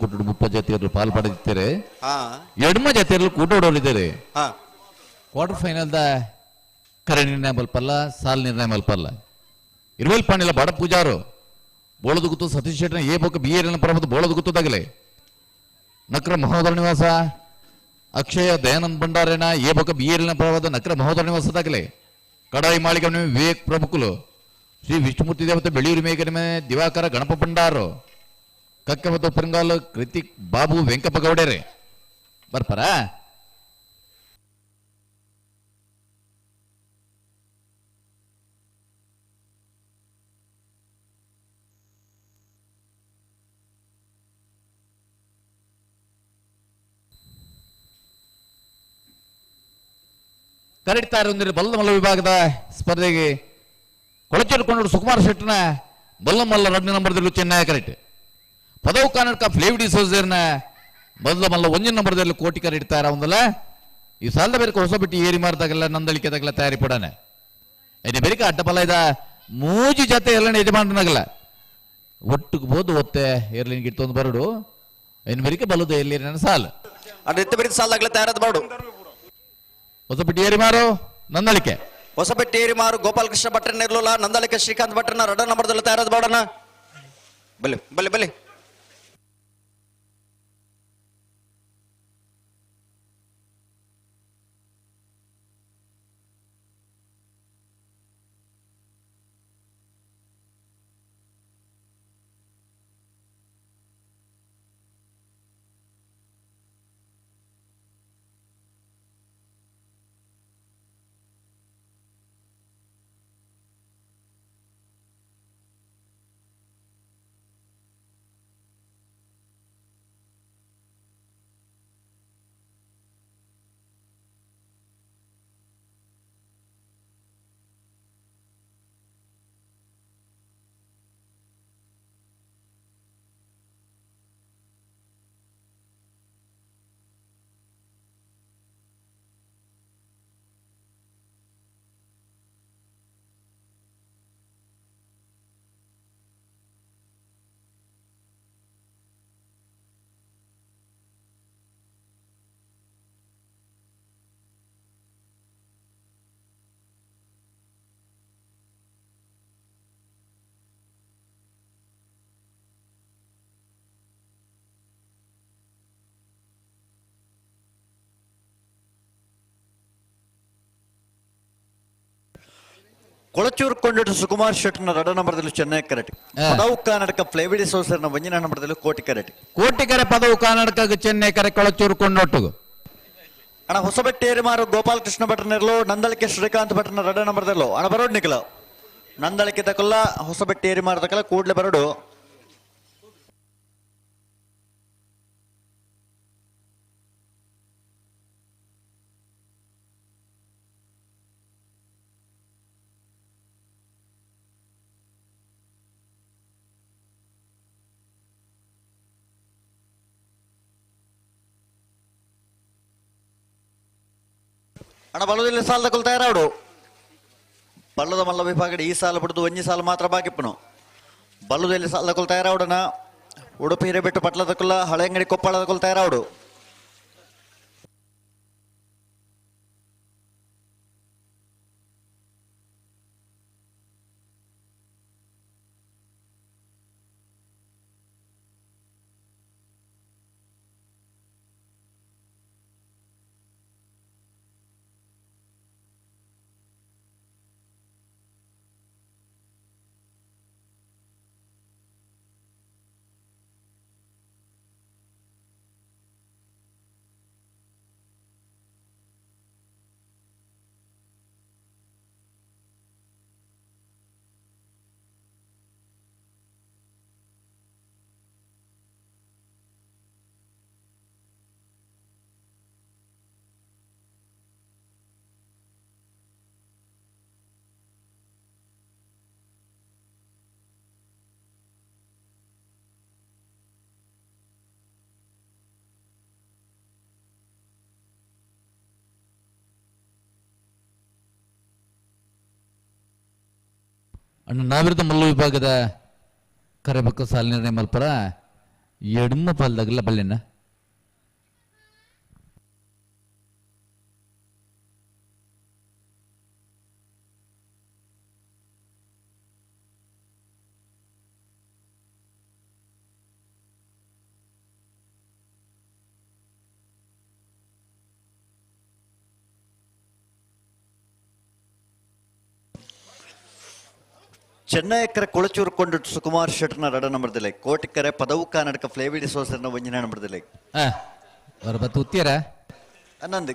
ಕೂಟದ 30 ಜೊತೆಯರು ಪಾಲ್ಪಡಿದ್ದಾರೆ. ಎಡಮ ಜೊತೆಯರು ಕೂಟೋಡೋರಿದ್ದಾರೆ. Quarter final the ಕರೆ ನಿರ್ಣಯ ಮಲ್ಪಲ್ಲ, ಸಾಲ್ ನಿರ್ಣಯ ಮಲ್ಪಲ್ಲ. 20 ಪಾಣಿಲ ಬಡ ಪೂಜಾರು ಬೋಳದು ಗುತ್ತು ಸತೀಶ್ ಶೆಟ್ಟನ ಏ ಬೊಕ್ಕ ಬಿ ಏರಿನ ಪರಮದ ಬೋಳದು ಗುತ್ತದಾಗಲೇ ನಕ್ರ ಮಹೋದರ ನಿವಾಸ ಅಕ್ಷಯ ದಯಾನಂದ್ ಭಂಡಾರೇನ ಏ ಬೊಕ್ಕ ಬಿ ಏರಿನ ಪರವಾದ ನಕ್ರ ಮಹೋದರ ನಿವಾಸದಾಗಲೇ ಕಡಾಯಿ ಮಾಳಿಗೆ ವಿವೇಕ್ ಪ್ರಮುಖಲು ಶ್ರೀ ವಿಷ್ಣುಮೂರ್ತಿ ದೇವತೆ ಬೆಳೆಯೂರು ಮೇಘನ ದಿವಾಕರ ಗಣಪ ಭಂಡಾರು ಕಕ್ಕೆ ಮತ್ತು ಪೆರಂಗಾಲು ಕೃತಿಕ್ ಬಾಬು ವೆಂಕಪ್ಪ ಗೌಡರೇ ಬರ್ಪಾರ. ಕರೆಕ್ಟ್ ತಾರ ಬಲ್ಲಮಲ್ಲ ವಿಭಾಗದ ಸ್ಪರ್ಧೆಗೆ ಕೊಳಚೇರಿಕೊಂಡು ಸುಕುಮಾರ್ ಶೆಟ್ಟನ ಬಲ್ಲಮಲ್ಲ 2 ನಂಬರ್ದಲ್ಲೂ ಚೆನ್ನೈ ಕರೆಕ್ಟ್. ಪದವು ಕಾನಡ್ಕ ಫ್ಲೇವಿಡಿ ಸೋಜರ್ನ ಬಲ್ಲಮಲ್ಲ 1 ನಂಬರ್ದಲ್ಲಿ ಕೋಟಿ ಕರೆ ಇಡ್ತಾರ ಒಂದಲ್ಲ. ಈ ಸಾಲದ ಬೇರೆ ಹೊಸ ಬಿಟ್ಟು ಏರಿ ಮಾರ್ದಾಗಲ್ಲ ನಂದಳಿಕೆದಾಗಲ್ಲ ತಯಾರಿ ಪಡಾನೆ ಎನೆ ಬೇರೆ ಅಡ್ಡಬಲ ಇದ ಮೂಜಿ ಜೊತೆ ಎಲ್ಲ ಯಜಮಾನನಾಗಲ್ಲ ಒಟ್ಟಿಗೆ ಬೋದು ಒತ್ತೆ ಏರ್ಲಿನ್ ಗಿಟ್ಟೊಂದು ಬರಡು ಎನ್ ಬೇರೆ ಬಲ್ಲದ ಎಲ್ಲಿ ನನ್ನ ಸಾಲ ಅಡ್ಡ ಬೇರೆ ಸಾಲಾಗಲ್ಲ ತಯಾರಾದ ಬಾಡು ಹೊಸಪೇಟೆ ಏರಿ ಮಾರು ನಂದಳಿಕೆ ಹೊಸಪೇಟೆ ಏರಿ ಮಾರು ಗೋಪಾಲಕೃಷ್ಣ ಭಟ್ರನ ಇರ್ಲಿಲ್ಲ ನಂದಳಿಕೆ ಶ್ರೀಕಾಂತ್ ಭಟ್ರನ 2 ನಂಬರ್ದಲ್ಲಿ ತಯಾರಾದ ಬಾಡನ ಬಲೆ ಬಲೆ ಬಲೆ. ಕೊಳಚೂರು ಕೊಂಡಟ್ಟು ಸುಕುಮಾರ್ ಶೆಟ್ಟನ 2 ನಂಬರ್ದಲ್ಲಿ ಚೆನ್ನೈ ಕರೆಕ್ಟ್. ಪದವು ಕರ್ನಾಟಕ ಫ್ಲೇವಿಡಿ ಸೋಸರ್ನ 1 ನಂಬರ್ದಲ್ಲಿ ಕೋಟಿ ಕರೆಕ್ಟ್. ಕೋಟಿ ಕರೆ ಪದವು ಕರ್ನಾಟಕ ಚೆನ್ನೈ ಕರೆ ಕೊಳಚೂರು ಕೊಂಡೊಟ್ಟು ಅಣ್ಣ ಹೊಸಬೆಟ್ಟೆ ಏರಿಮಾರು ಗೋಪಾಲಕೃಷ್ಣ ಭಟ್ರನಿರ್ಲು ನಂದಳಿಕೆ ಶ್ರೀಕಾಂತ್ ಭಟ್ರನ 2 ನಂಬರ್ದಲ್ಲೂ ಅಣ್ಣ ಬರೋಡು ನಿಖಲ ನಂದಳಿಕೆ ತಕೊಲ್ಲ ಹೊಸಬೆಟ್ಟೆ ಏರಿಮಾರು ತಕಲ್ಲ ಕೂಡ್ಲೆ ಬರೋಡು. ಅಣ್ಣ ಬಲ್ಲದಲ್ಲಿ ಸಾಲ ತಗೊಳ್ತಾ ಇರಾಡು ಬಲ್ಲದ ಮಲ್ಲ ವಿಭಾಗ ಈ ಸಾಲ ಬಿಡ್ದು 1 ಸಾಲ ಮಾತ್ರ ಬಾಕಿಪ್ಪನು ಬಲ್ಲದಲ್ಲಿ ಸಾಲ ತಗೊಳ್ತಾ ಇರಾವುಡನ ಉಡುಪಿ ಹಿರೇಬೆಟ್ಟು ಪಟ್ಲ ತಕೊಲ್ಲ ಹಳೆ ಅಂಗಡಿ ಕೊಪ್ಪಳ ತಗೊಳ್ತಾ ಇರಾವುಡು. ಅಣ್ಣ ನಾವಿರದ ಮಲ್ಲು ವಿಭಾಗದ ಕರೆಬಕ್ಕ ಸಾಲ ನಿರ್ಣಯ ಮಲ್ಪರ ಎಡಮ ಪಾಲ್ದಾಗಲ್ಲ ಬಲ್ಲೆನ ಚೆನ್ನೈಕರ ಕೊಳಚೂರು ಕೊಂಡಿಟ್ಟು ಸುಕುಮಾರ್ ಶೆಟ್ರ್ನ ರಡ ನಂಬರ್ದಿಲ್ಲ ಕೋಟಿಕರೆ ಪದವು ಕನ್ನಡಕ ಫ್ಲೇವಿಡಿ ಸೋಸರ್ನ ಒಂಜಿನ ನಂಬರ್ದಿಲ್ಲ ಅವ್ರ ಬತ್ತು ಉತ್ತೀರ ಅನ್ನೊಂದು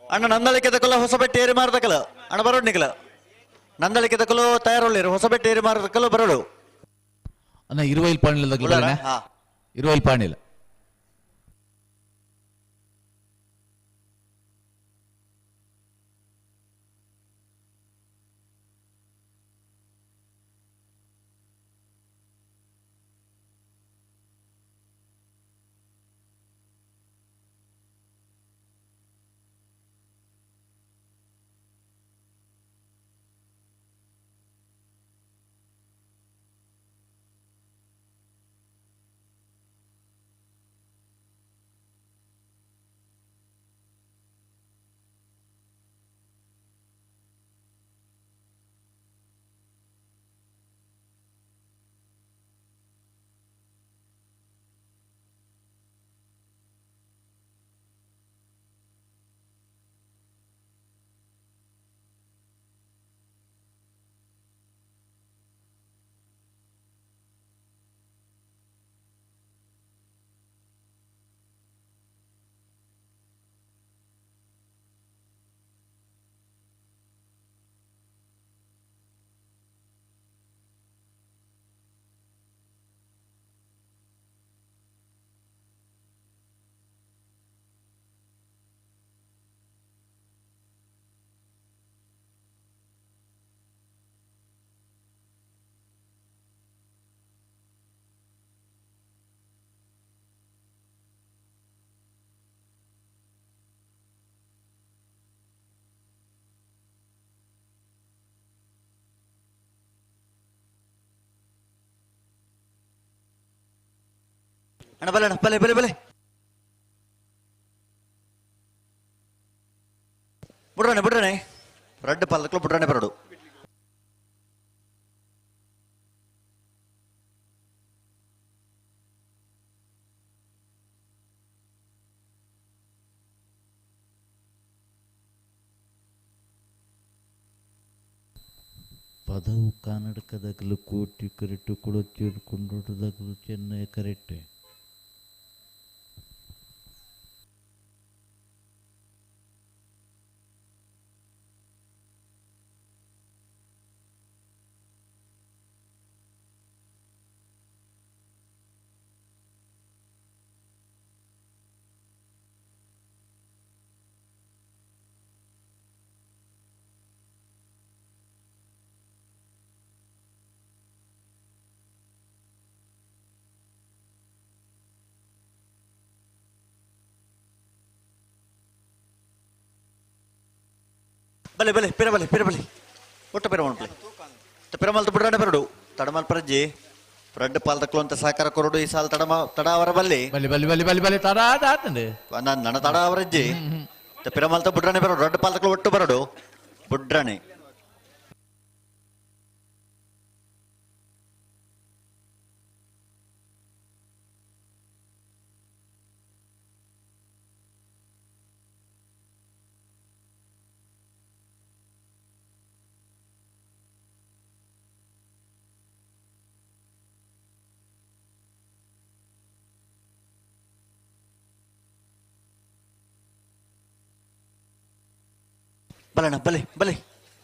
ಅಣ್ಣ ನಂದಳಿಕೆ ತಗೊಳ್ಳ ಹೊಸಬೆಟ್ಟು ಏರಿ ಮಾರದಕ್ಕಲ್ಲ ಅಣ್ಣ ಬರೋಡು ನಿಖಲ ನಂದಳಿಕೆ ತಗೊಳ್ಳು ತಯಾರೊಳ್ಳಿರು ಹೊಸಬೆಟ್ಟು ಏರಿ ಮಾರದಕ್ಕಲ್ಲ ಬರೋಡು ಅನ್ನ ಇರುವೈಲ್ ಪಾಣಿಲ್ಲ ಹಾ ಇರುವೈಲ್ ಪಾಣಿಲ್ಲ ಅಣ್ಣ ಬಲೆ ಅಣ್ಣ ಬಲೆ ಬಲೆ ಬಲೆ ಬಿಡ್ರಾಣೆ ಬಿಡ್ರಾಣೆ ರೆಡ್ ಪಾಲಕ್ಲು ಬಿಡ್ರಾಣೆ ಬರೋಡು ಪದವು ಕನ್ನಡಕದಾಗಲು ಕೋಟಿ ಕರೆಕ್ಟು ಕೊಳಚೂರು ಚೆನ್ನೈ ಕರೆಕ್ಟ್ ಬಲೆ ಬಲೆ ಪಿರಬಲೆ ಪಿರಬಲೆ ಒಟ್ಟು ಪಿರಮಲ್ ಪಿರಮಲ್ ಬಿಡ್ರಾಣೆ ಬರೋಡು ತಡಮಲ್ ಪ್ರಜ್ಜಿ ರೆಡ್ ಪಾಲ್ ತಕ್ಲು ಅಂತ ಸಹಕಾರ ಕೊರಡು ಈ ಸಾಲ ತಡ ಅವರ ಬಲ್ಲಿ ಬಲಿ ಬಲಿ ಬಲಿ ಬಲಿ ಬಲಿ ತಡ ಆತಂದೆ ನನ್ನ ತಡ ಅವರಜ್ಜಿ ಪಿರಮಲ್ ಬಿಡ್ರಾಣೆ ಬರೋಡು ರೆಡ್ ಪಾಲ್ ತಕ್ಲು ಒಟ್ಟು ಬರೋಡು ಬುಡ್ರಾಣೆ ಬಲಣ ಬಲೆ ಬಲೆ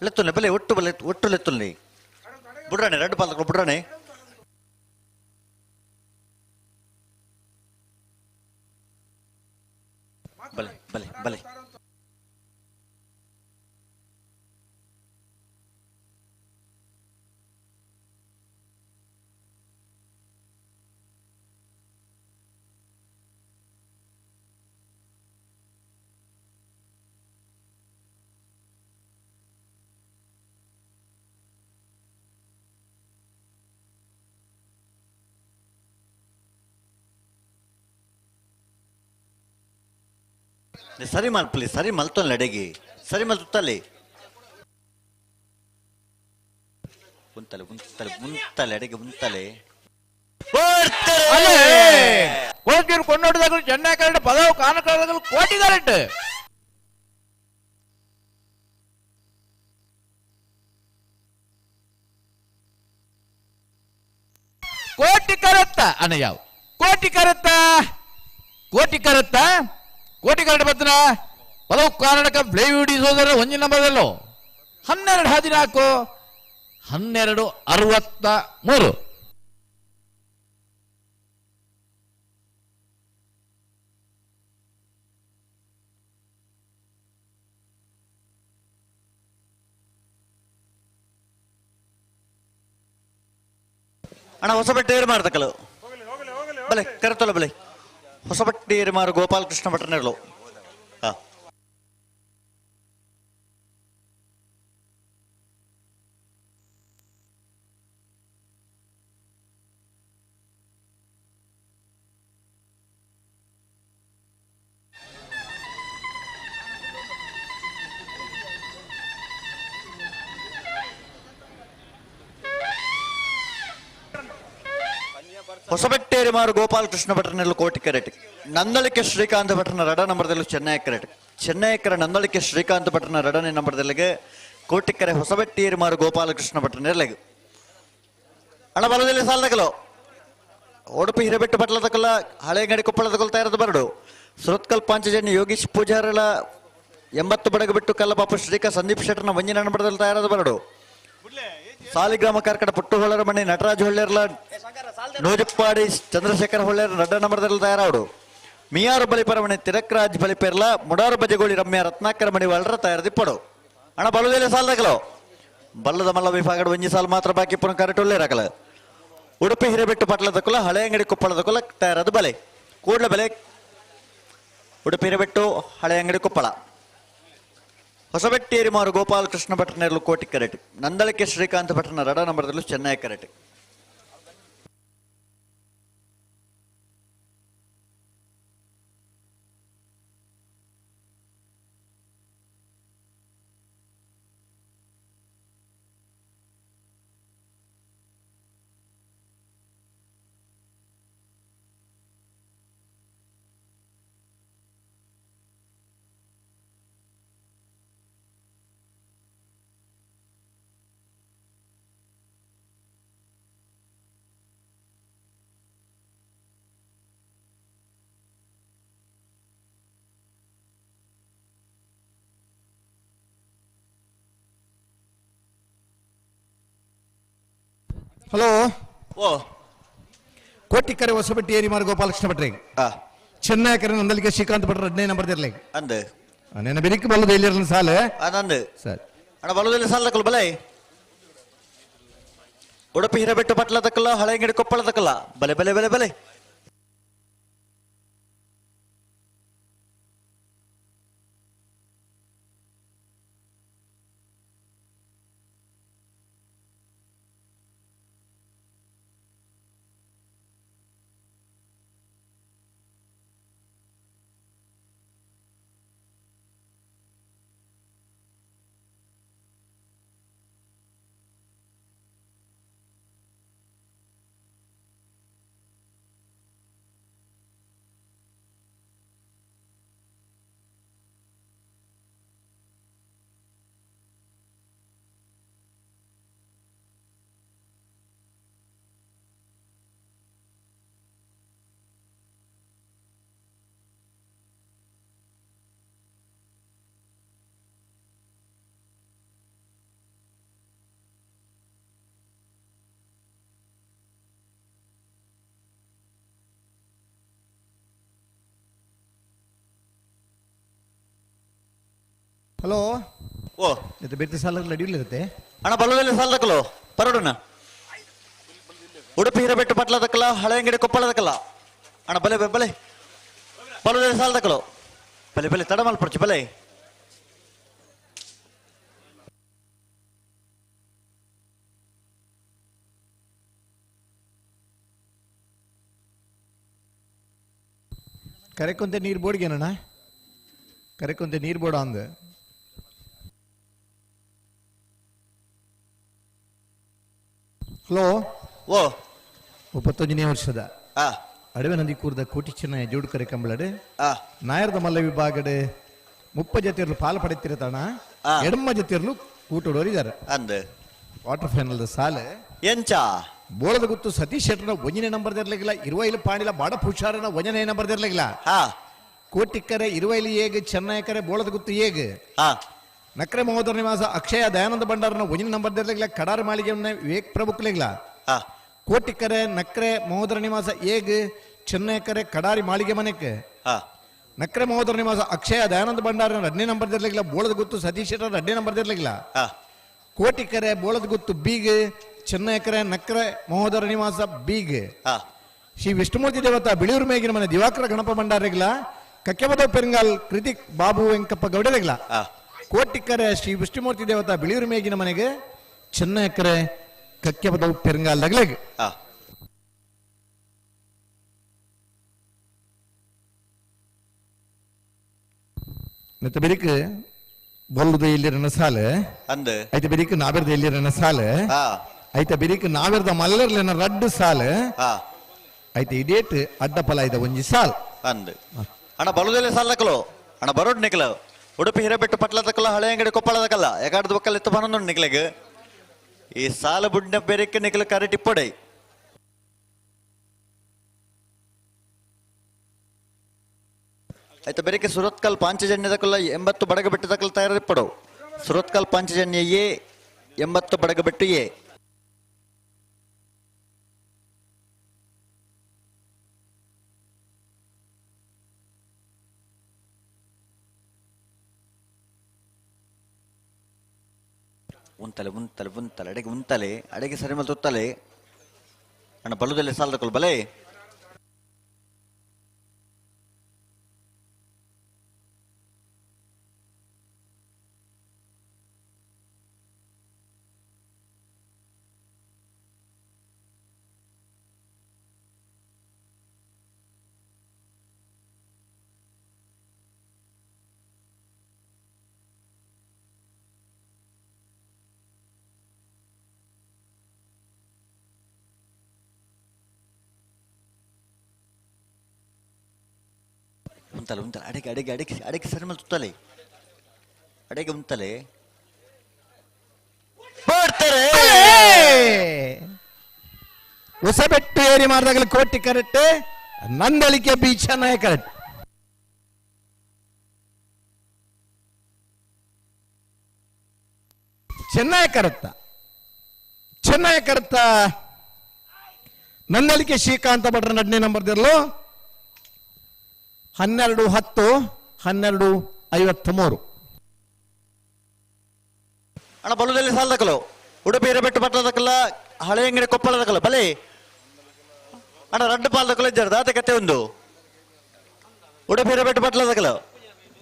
ಲೆತ್ತುಲ್ಲೆ ಬಲೆ ಒಟ್ಟು ಲೆತ್ತುಲ್ಲೆ ಬುಡ್ರಾಣೆ ರೆಡ್ ಬಾಲ್ ತಗೊಳ್ಳು ಬುಡ್ರಾಣೆ ಬಲೆ ಬಲೆ ಬಲೆ ಸರಿ ಮಾಲ್ ಪ್ಲೀಸ್ ಸರಿ ಮಲ್ತೊಲ್ಲ ಎಡೆಗೆ ಸರಿ ಮಲ್ತುತ್ತಲ್ಲಿ ಉಂತಲೆ ಉಂತಲೆ ಉಂತಲೆ ಎಡೆಗೆ ಉಂತಲೆ ಕೋಟಿರು ಕೊಂಡೋಡಿದಾಗಲು ಚೆನ್ನೈ ಕರೆಂಟ್ ಪದವು ಕಾನಕರಾದಾಗಲು ಕೋಟಿ ಕರೆಂಟ್ ಕೋಟಿ ಕರತ್ತ ಅನಯಾವ್ ಕೋಟಿ ಕರತ್ತ ಕೋಟಿ ಕರತ್ತ ಕೋಟಿ ಕರೆಂಟ್ ಬರ್ತನ ಪದವು ಕಾರಣಕ ಬ್ಲೇವ್ ಹಿಡಿಸೋದ್ರ ಒಂಜಿ ನಂಬರ್ದಲ್ಲೋ 12-14 12-63 ಅಣ್ಣ ಹೊಸಬಟ್ಟೆ ಏರು ಮಾಡ್ತಕ್ಕಲು ಬಲೆ ಕರೆತಲ್ಲ ಬಲೆ ಹೊಸಬಟ್ಟೆ ಏರು ಮಾರು ಗೋಪಾಲಕೃಷ್ಣ ಭಟ್ರನೇಳು ಹಾ ಹೊಸಬೆಟ್ಟೇರಿ ಮಾರು ಗೋಪಾಲಕೃಷ್ಣ ಭಟ್ರನೆಲ್ಲ ಕೋಟಿ ಕೆರೆಟ್ ನಂದಳಿಕೆ ಶ್ರೀಕಾಂತ ಭಟ್ರನ ರಡ ನಂಬರ್ದಲ್ಲೂ ಚೆನ್ನೈ ಕೆರೆಟ್ ಚೆನ್ನೈ ಕೆರೆ ನಂದಳಿಕೆ ಶ್ರೀಕಾಂತ ಭಟ್ರನ ರಡನೇ ನಂಬರ್ದಲ್ಲಿಗೆ ಕೋಟಿಕೆರೆ ಹೊಸಬೆಟ್ಟೇರಿ ಮಾರು ಗೋಪಾಲಕೃಷ್ಣ ಭಟ್ರನೆಲ್ಲಗೆ ಹಣ ಬಲದಲ್ಲಿ ಸಾಲದಕಲು ಉಡುಪಿ ಹಿರೇಬೆಟ್ಟು ಬಟ್ಲ ತಕಲ್ಲ ಹಳೆ ಗಡಿ ಕೊಪ್ಪಳ ತಗೊಳ್ತಾ ಇರೋದು ಬರಡು ಸುರತ್ಕಲ್ ಪಾಂಚಜನ್ಯ ಯೋಗೀಶ್ ಪೂಜಾರಲ 80 ಬಡಗ ಬಿಟ್ಟು ಕಲ್ಲಪಾಪ ಶ್ರೀಕ ಸಂದೀಪ್ ಶೆಟ್ಟರ್ನ ವಂಜಿನ ನಂಬರ್ದಲ್ಲಿ ತಯಾರಾದ ಬರಡು ಸಾಲಿಗ್ರಾಮ ಕಾರ್ಕಡ ಪುಟ್ಟು ಹೊಳ್ಳರ ಮನೆ ನಟರಾಜ್ ಹೊಳ್ಳೆರ್ಲ ನೋಜಪ್ಪಾಡಿ ಚಂದ್ರಶೇಖರ್ ಹೊಳ್ಳೆರ್ ರಡ್ಡ ನಂಬರ್ದಲ್ಲಿ ತಯಾರಾಡು ಮಿಯಾರು ಬಲಿಪರ ಮನೆ ತಿರಕ್ರಾಜ್ ಬಲಿಪೆರ್ಲ ಮುಡಾರು ಬಜೆಗೋಳಿ ರಮ್ಯ ರತ್ನಾಕರ ಮಣಿ ಒಳರ ತಯಾರದಿಪ್ಪಡು ಹಣ ಬಲುದೇಲೆ ಸಾಲದಕಲು ಬಲ್ಲದ ಮಲ್ಲ ವಿಭಾಗದ ಒಂಜಿ ಸಾಲು ಮಾತ್ರ ಬಾಕಿ ಪುನಃ ಕರೆಕ್ಟ್ ಒಳ್ಳೆರಾಕಲ ಉಡುಪಿ ಹಿರೇಬೆಟ್ಟು ಪಟ್ಲದ ಕುಲ ಹಳೆ ಅಂಗಡಿ ಕೊಪ್ಪಳದ ಕುಲ ತಯಾರದು ಬಲೆ ಕೂಡ್ಲ ಬೆಲೆ ಉಡುಪಿ ಹಿರೇಬೆಟ್ಟು ಹಳೆ ಅಂಗಡಿ ಕೊಪ್ಪಳ ಹೊಸಬೆಟ್ಟೇರಿ ಮಾರು ಗೋಪಾಲಕೃಷ್ಣ ಭಟ್ರನೇರ್ಲು ಕೋಟಿ ಕರೆಟ್ ನಂದಳಿಕೆ ಶ್ರೀಕಾಂತ ಭಟ್ರನ ರಡ ನಂಬರ್ದಲ್ಲೂ ಚೆನ್ನೈ ಕರೆಟ್ ಹಲೋ ಓ ಕೋಟಿಕೆರೆ ಹೊಸಬೆಟ್ಟೇರಿ ಮಾರು ಗೋಪಾಲಕೃಷ್ಣ ಭಟ್ರೆ ಚೆನ್ನೈ ಕೆರೆ ನಂದಲಿಕೆ ಶ್ರೀಕಾಂತ್ ಭಟ್ರ 2ನೇ ನಂಬರ್ ಇರ್ಲಿ ಅಂದು ನೆನ ಬೆರಿಕೆ ಬಲ್ಲದ ಎಲ್ಲಿರಲ್ಲ ಸಾಲ ಅದಂದು ಸರ್ ಹಣ ಬಲದಲ್ಲಿ ಸಾಲದಕಲು ಬಲೆ ಉಡುಪಿ ಹಿರೇಬೆಟ್ಟು ಪಟ್ಲ ತಕ್ಕಲ್ಲ ಹಳೆ ಅಂಗಡಿ ಕೊಪ್ಪಳ ತಕ್ಕಲ್ಲ ಬಲೆ ಬಲೆ ಬಲೆ ಬಲೆ ಹಲೋ ಓ ಇದು ಬೇರೆ ಸಾಲ ಅಡಿಯಿಲ್ಲಿರುತ್ತೆ ಅಣ್ಣ ಬಲ್ಲದಲ್ಲಿ ಸಾಲ ತಕಲು ಪರೋಡಣ್ಣ ಉಡುಪಿ ಹಿರಬೆಟ್ಟು ಪಟ್ಲದಕ್ಕಲ್ಲ ಹಳೆ ಅಂಗಡಿ ಕೊಪ್ಪಳದಕ್ಕಲ್ಲ ಅಣ್ಣ ಬಲೆ ಬಲೆ ಬಲ್ಲದಲ್ಲಿ ಸಾಲ ತಕಲು ಬಲೆ ಬಲೆ ತಡ ಮಲ್ಪಡ್ಚು ಬಲೆ ಕರೆಕೊಂತೆ ನೀರು ಬೋರ್ಡ್ಗೇನಣ್ಣ ಕರೆಕೊಂತೆ ನೀರು ಬೋರ್ಡ್ ಅಂದ ಹಲೋ ಓ 31ನೇ ವರ್ಷದ ಆ ಅಡವೆ ನಂದಿ ಕೂರ್ದ ಕೋಟಿ ಚೆನ್ನ ಜೋಡು ಕರೆ ಕಂಬಳಡೆ ಆ ನಾಯರ್ದ ಮಲ್ಲ ವಿಭಾಗಡೆ 30 ಜೊತೆಯರ್ಲು ಪಾಲು ಪಡೆತಿರತಾಣ ಆ. ಎಡಮ್ಮ ಜೊತೆಯರ್ಲು ಕೂಟೋಡೋರಿದ್ದಾರೆ ಅಂದ್ ಕ್ವಾರ್ಟರ್ ಫೈನಲ್ ಸಾಲ ಎಂಚ ಬೋಳದ ಗೊತ್ತು ಸತೀಶ್ ಶೆಟ್ಟರ್ನ ಒಂಜನೇ ನಂಬರ್ ದಿರ್ಲಿಲ್ಲ 20 ಪಾಣಿಲ ಬಾಡ ಪುಷಾರನ ಒಂಜನೇ ನಂಬರ್ ದಿರ್ಲಿಲ್ಲ ಹಾ ಕೋಟಿಕ್ಕರೆ 20 ಏಗ್ ಚೆನ್ನೈಕರೆ ಬೋಳದ ಗೊತ್ತು ಏಗ್ ಹಾ ನಕ್ರೆ ಮಹೋದರ ನಿವಾಸ ಅಕ್ಷಯ ದಯಾನಂದ ಭಂಡಾರನ ಒಂಜನೇ ನಂಬರ್ ದಿರ್ಲಿಲ್ಲ ಕಡಾರ ಮಾಳಿಗೆ ವಿವೇಕ್ ಪ್ರಭುಕ್ಲಿಲ್ಲ ಹಾ ಕೋಟಿಕ್ಕರೆ ನಕ್ರೆ ಮಹೋದರ ನಿವಾಸ ಏಗ್ ಚೆನ್ನೈಕರೆ ಕಡಾರಿ ಮಾಳಿಗೆ ಮನೆಕ್ಕೆ ಹಾ ನಕ್ರೆ ಮಹೋದರ ನಿವಾಸ ಅಕ್ಷಯ ದಯಾನಂದ ಭಂಡಾರನ 2ನೇ ನಂಬರ್ ದಿರ್ಲಿಲ್ಲ ಬೋಳದ ಗೊತ್ತು ಸತೀಶ್ ಶೆಟ್ಟರ್ 2ನೇ ನಂಬರ್ ದಿರ್ಲಿಲ್ಲ ಹಾ ಕೋಟಿಕರೆ ಬೋಳದ ಗೊತ್ತು ಬೀಗ್ ಚೆನ್ನೈಕರೆ ನಕ್ರೆ ಮಹೋದರ ನಿವಾಸ ಬೀಗ್ ಹಾ ಶ್ರೀ ವಿಷ್ಣುಮೂರ್ತಿ ದೇವತಾ ಬಿಳಿಯೂರು ಮೇಗಿನ ಮನೆ ದಿವಾಕರ ಗಣಪ ಭಂಡಾರಿಗ್ಲ ಕಕ್ಕೆಮದ ಪೆರಿಂಗಾಲ್ ಕೃತಿಕ್ ಬಾಬು ವೆಂಕಪ್ಪ ಗೌಡರಿಗ್ಲ ಹಾ ಕೋಟಿಕರೆ ಶ್ರೀ ವಿಷ್ಣುಮೂರ್ತಿ ದೇವತಾ ಬಿಳಿಯೂರು ಮೇಗಿನ ಮನೆಗೆ ಚೆನ್ನೈಕರೆ ಕಕ್ಕೆಮದ ಪೆರಿಂಗಾಲ್ ದಗ್ಲೆಗ್ ಹಾ ಮತ್ತೆ ಬೆರಿಕ್ ಬೊಲ್ಲುದ ಇಲ್ಲಿರನ ಸಾಲ ಅಂದ್ ಐತೆ ಬೆರಿಕ್ ನಾವೆರ್ದ ಇಲ್ಲಿರನ ಸಾಲ ಹಾ ಐತೆ ಬೆರಿಕ್ ನಾವೆರ್ದ ಮಲ್ಲರ್ಲಿನ ರಡ್ಡು ಸಾಲ ಹಾ ಐತೆ ಇಡೇಟ್ ಅಡ್ಡಪಲ ಐದ ಒಂಜಿ ಸಾಲ್ ಅಂದ್ ಅಣ್ಣ ಬಲ್ಲದಲ್ಲಿ ಸಾಲ ತಕಲು ಅಣ್ಣ ಬರೋಡ್ ನಿಕ್ಲ ಉಡುಪಿ ಹಿರಬೆಟ್ಟು ಪಟ್ಲದಕ್ಕಲ್ಲ ಹಳೆ ಅಂಗಡಿ ಕೊಪ್ಪಳದಕ್ಕಲ್ಲ ಯಾಕಾಡ್ದು ಬಕ್ಕಲ್ ಎತ್ತು ಬನ್ನೊಂದು ನಿಕ್ಲೆಗ್ ಈ ಸಾಲ ಬುಡ್ನ ಬೇರೆಕ್ಕೆ ನಿಕ್ಲ ಕರೆ ಟಿಪ್ಪೊಡೈ ಆಯ್ತು ಬೇರೆಕ್ಕೆ ಸುರತ್ಕಲ್ ಪಾಂಚಜನ್ಯದಕ್ಕಲ್ಲ 80 ಬಡಗಬೆಟ್ಟದಕ್ಕಲ್ಲ ತಯಾರಿಪ್ಪಡು ಸುರತ್ಕಲ್ ಪಾಂಚಜನ್ಯ ಎ 80 ಬಡಗಬೆಟ್ಟು ಎ ಉಂತಲೆ ಉಂತಲೆ ಉಂತಲೆ ಅಡೆಗೆ ಉಂತಲೆ ಅಡೆಗೆ ಸರಿ ಮಲ್ ತುತ್ತಲೆ ಅಣ್ಣ ಬಲ್ಲುದಲ್ಲಿ ಸಾಲ ತಕೊಲ್ ಬಲೆ ಉಂತಲೆ ಉಂತಲೆ ಅಡೆಗೆ ಅಡೆಗೆ ಅಡೆಗೆ ಅಡೆಗೆ ಸರಿ ಮಲ್ ತುತ್ತಲೆ ಅಡೆಗೆ ಉಂತಲೆ ಮಾಡ್ತಾರೆ ಹೊಸಬೆಟ್ಟು ಏರಿ ಮಾಡಿದಾಗಲೇ ಕೋಟಿ ಕರೆಕ್ಟ್ ನಂದಳಿಕೆ ಬೀಚ ನಾಯ ಕರೆಕ್ಟ್ ಚೆನ್ನೈ ಕರೆಕ್ಟ ನಂದಳಿಕೆ ಶ್ರೀಕಾಂತ ಭಟ್ರ 2ನೇ ನಂಬರ್ ದಿರ್ಲು 12-10-12-53 ಅಣ್ಣ ಬಲ್ಲುದಲ್ಲಿ ಸಾಲ ತಕಲು ಉಡುಪಿ ಹಿರಬೆಟ್ಟು ಪಟ್ಲದಕ್ಕಲ್ಲ ಹಳೆ ಅಂಗಡಿ ಕೊಪ್ಪಳದಕ್ಕಲ್ಲ ಬಲೆ ಅಣ್ಣ ರಡ್ಡು ಪಾಲ್ ತಕಲು ಇದ್ದಾರೆ ದಾತೆ ಕತೆ ಒಂದು ಉಡುಪಿ ಹಿರಬೆಟ್ಟು ಪಟ್ಲದಕ್ಕಲ್ಲ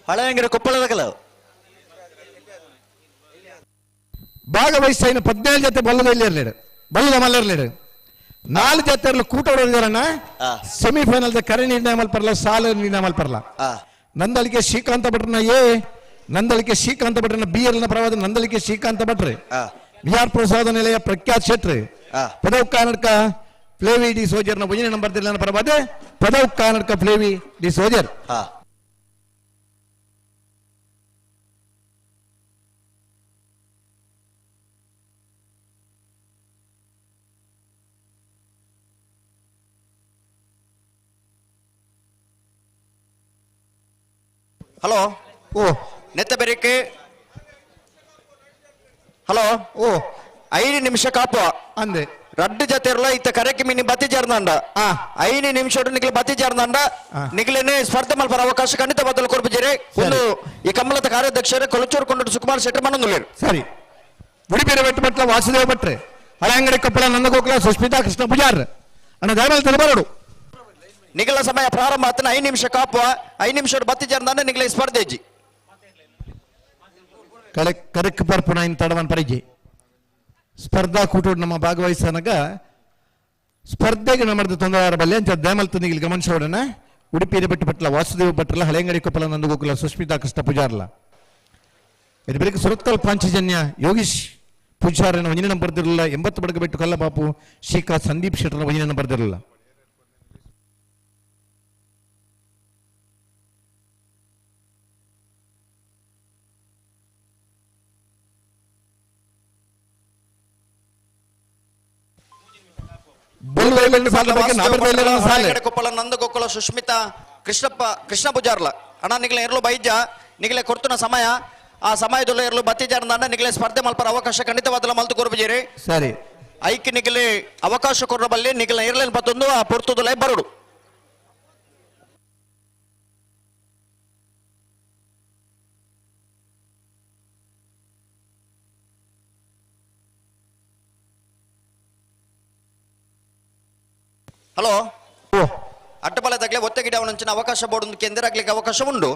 ಹಳೆ ಅಂಗಡಿ ಕೊಪ್ಪಳದಕ್ಕಲ್ಲ ಭಾಗವಹಿಸಿನ 14 ಜೊತೆ ಬಲ್ಲದಲ್ಲಿ ಇರಲಿಡು ಬಲ್ಲದ ಮಲ್ಲರ್ಲಿಡು 4 ಜೊತೆ ಕೂಟ ಹೊಡೆದಿದ್ದಾರಣ್ಣ ಸೆಮಿಫೈನಲ್ ಕರೆ ನಿರ್ಣಯ ಮಲ್ಪರ್ಲ ಸಾಲ ನಿರ್ಣಯ ಮಲ್ಪರ್ಲ ನಂದಳಿಕೆ ಶ್ರೀಕಾಂತ ಭಟ್ರನ ಎ ನಂದಳಿಕೆ ಶ್ರೀಕಾಂತ ಭಟ್ರನ ಬಿ ಎಲ್ನ ಪ್ರವಾದ ನಂದಳಿಕೆ ಶ್ರೀಕಾಂತ ಭಟ್ರೆ ಬಿಹಾರ್ ಪ್ರಸಾದ ನಿಲಯ Prakhyath Shetty Padav Kanadka ಫ್ಲೇವಿ D ಸೋಜರ್ನ 1ನೇ number ದಿಲ್ಲ ಪ್ರವಾದ Padav Kanadka ಫ್ಲೇವಿ D soldier hello ಓ ನೆತ್ತ ಬೆರಿಕೆ ಹಲೋ ಓ 5 ನಿಮಿಷ ಕಾಪು ಅಂದೆ ರಡ್ಡು ಜತೆರ್ಲ ಇತ್ತ ಕರೆಕ್ಕೆ ಮಿನಿ ಬತ್ತಿ ಜಾರ್ದಂಡ ಆ. 5 ನಿಮಿಷ ನಿಖಿಲ ಬತ್ತಿ ಜಾರ್ದಂಡ ನಿಖಿಲೇನೆ ಸ್ಪರ್ಧೆ ಮಲ್ಪರ ಅವಕಾಶ ಖಂಡಿತ ಬದಲು ಕೊಡ್ಬಿಜರೆ ಒಂದು ಈ ಕಮಲದ ಕಾರ್ಯಾಧ್ಯಕ್ಷರೇ ಕೊಲಚೂರು ಕೊಂಡ ಸುಕುಮಾರ್ ಶೆಟ್ಟರ್ ಮನೊಂದುಲ್ಲೇರು ಸರಿ ಉಡುಪಿಯ ಬೆಟ್ಟಪಟ್ಲ ವಾಸುದೇವ ಭಟ್ರೆ ಹಳೆಂಗಡಿ ಕೊಪ್ಪಳ ನಂದಗೋಕುಲ ಸುಸ್ಮಿತಾ ಕೃಷ್ಣ ಪೂಜಾರ್ ಅಣ್ಣ ದಯಮಾಡಿ ತರಬಾರಡು ನಿಖಿಲ ಸಮಯ ಪ್ರಾರಂಭ ಆತನ 5 ನಿಮಿಷ ಕಾಪುವ 5 ನಿಮಿಷ ಬತ್ತಿ ಜಾರ್ದಂಡ ನಿಖಿಲ ಸ್ಪರ್ಧೆಜಿ ಕರೆಕ್ ಪರ್ಪುನ ಇನ್ ತಡವನ್ ಪರಿಜೆ ಸ್ಪರ್ಧಾ ಕೂಟೋಡ್ ನಮ್ಮ ಭಾಗವಹಿಸನಗ ಸ್ಪರ್ಧೆಗೆ ನಮ್ಮದು ತೊಂದರೆ ಬಲ್ಲೆ ಅಂತ ದಯಮಲ್ತು ನಿಗಿಲ್ ಗಮನಿಸೋಡನ ಉಡುಪಿಯ ಬೆಟ್ಟಪಟ್ಲ ವಾಸುದೇವ ಭಟ್ರಲ್ಲ ಹಳೆಂಗಡಿ ಕೊಪ್ಪಳ ನಂದಗೋಕುಲ ಸುಸ್ಮಿತಾ ಕೃಷ್ಣ ಪೂಜಾರ್ಲ ಇದು ಬೆಳಗ್ಗೆ ಸುರತ್ಕಲ್ ಪಾಂಚಜನ್ಯ ಯೋಗೀಶ್ ಪೂಜಾರನ ಒಂಜಿನ ಬರ್ದಿರಲಿಲ್ಲ 80 ಬಡಗ ಬೆಟ್ಟು ಕಲ್ಲಬಾಪು ಶ್ರೀಕಾ ಸಂದೀಪ್ ಶೆಟ್ಟರ್ನ ಒಂಜಿನ ಬರ್ದಿರಲಿಲ್ಲ ಕೊಪ್ಪಳ ನಂದಗೋಕುಲ ಸುಷ್ಮಿತಾ ಕೃಷ್ಣ ಪೂಜಾರ್ಲ ಅಣ್ಣ ನಿಖಿಲ ಎರಲು ಬೈಜ ನಿಖಿಲೆ ಕೊಡ್ತುನ ಸಮಯ ಆ ಸಮಯದಲ್ಲಿ ಎರಲು ಬತ್ತಿ ಜಾರ್ದಂಡ ನಿಖಿಲೆ ಸ್ಪರ್ಧೆ ಮಲ್ಪರ ಅವಕಾಶ ಖಂಡಿತವಾದಲ್ಲ ಮಲ್ತು ಕೊರ್ಬಿಜೇರಿ ಸರಿ ಐಕ್ಯ ನಿಖಿಲೆ ಅವಕಾಶ ಕೊರಬಲ್ಲಿ ನಿಖಿಲ ಇರ್ಲೇನ್ ಬತ್ತೊಂದು ಆ ಪೊರ್ತುದಲೇ ಬರುಡು ಹಲೋ ಅಟ್ಟಪಾಲ ತಗಲೆ ಒತ್ತೆ ಗಿಡ ಅವನಂಚಿನ ಅವಕಾಶ ಬೋರ್ಡ್ ಒಂದು ಕೇಂದ್ರ ಆಗ್ಲಿಕ್ಕೆ ಅವಕಾಶ ಉಂಡು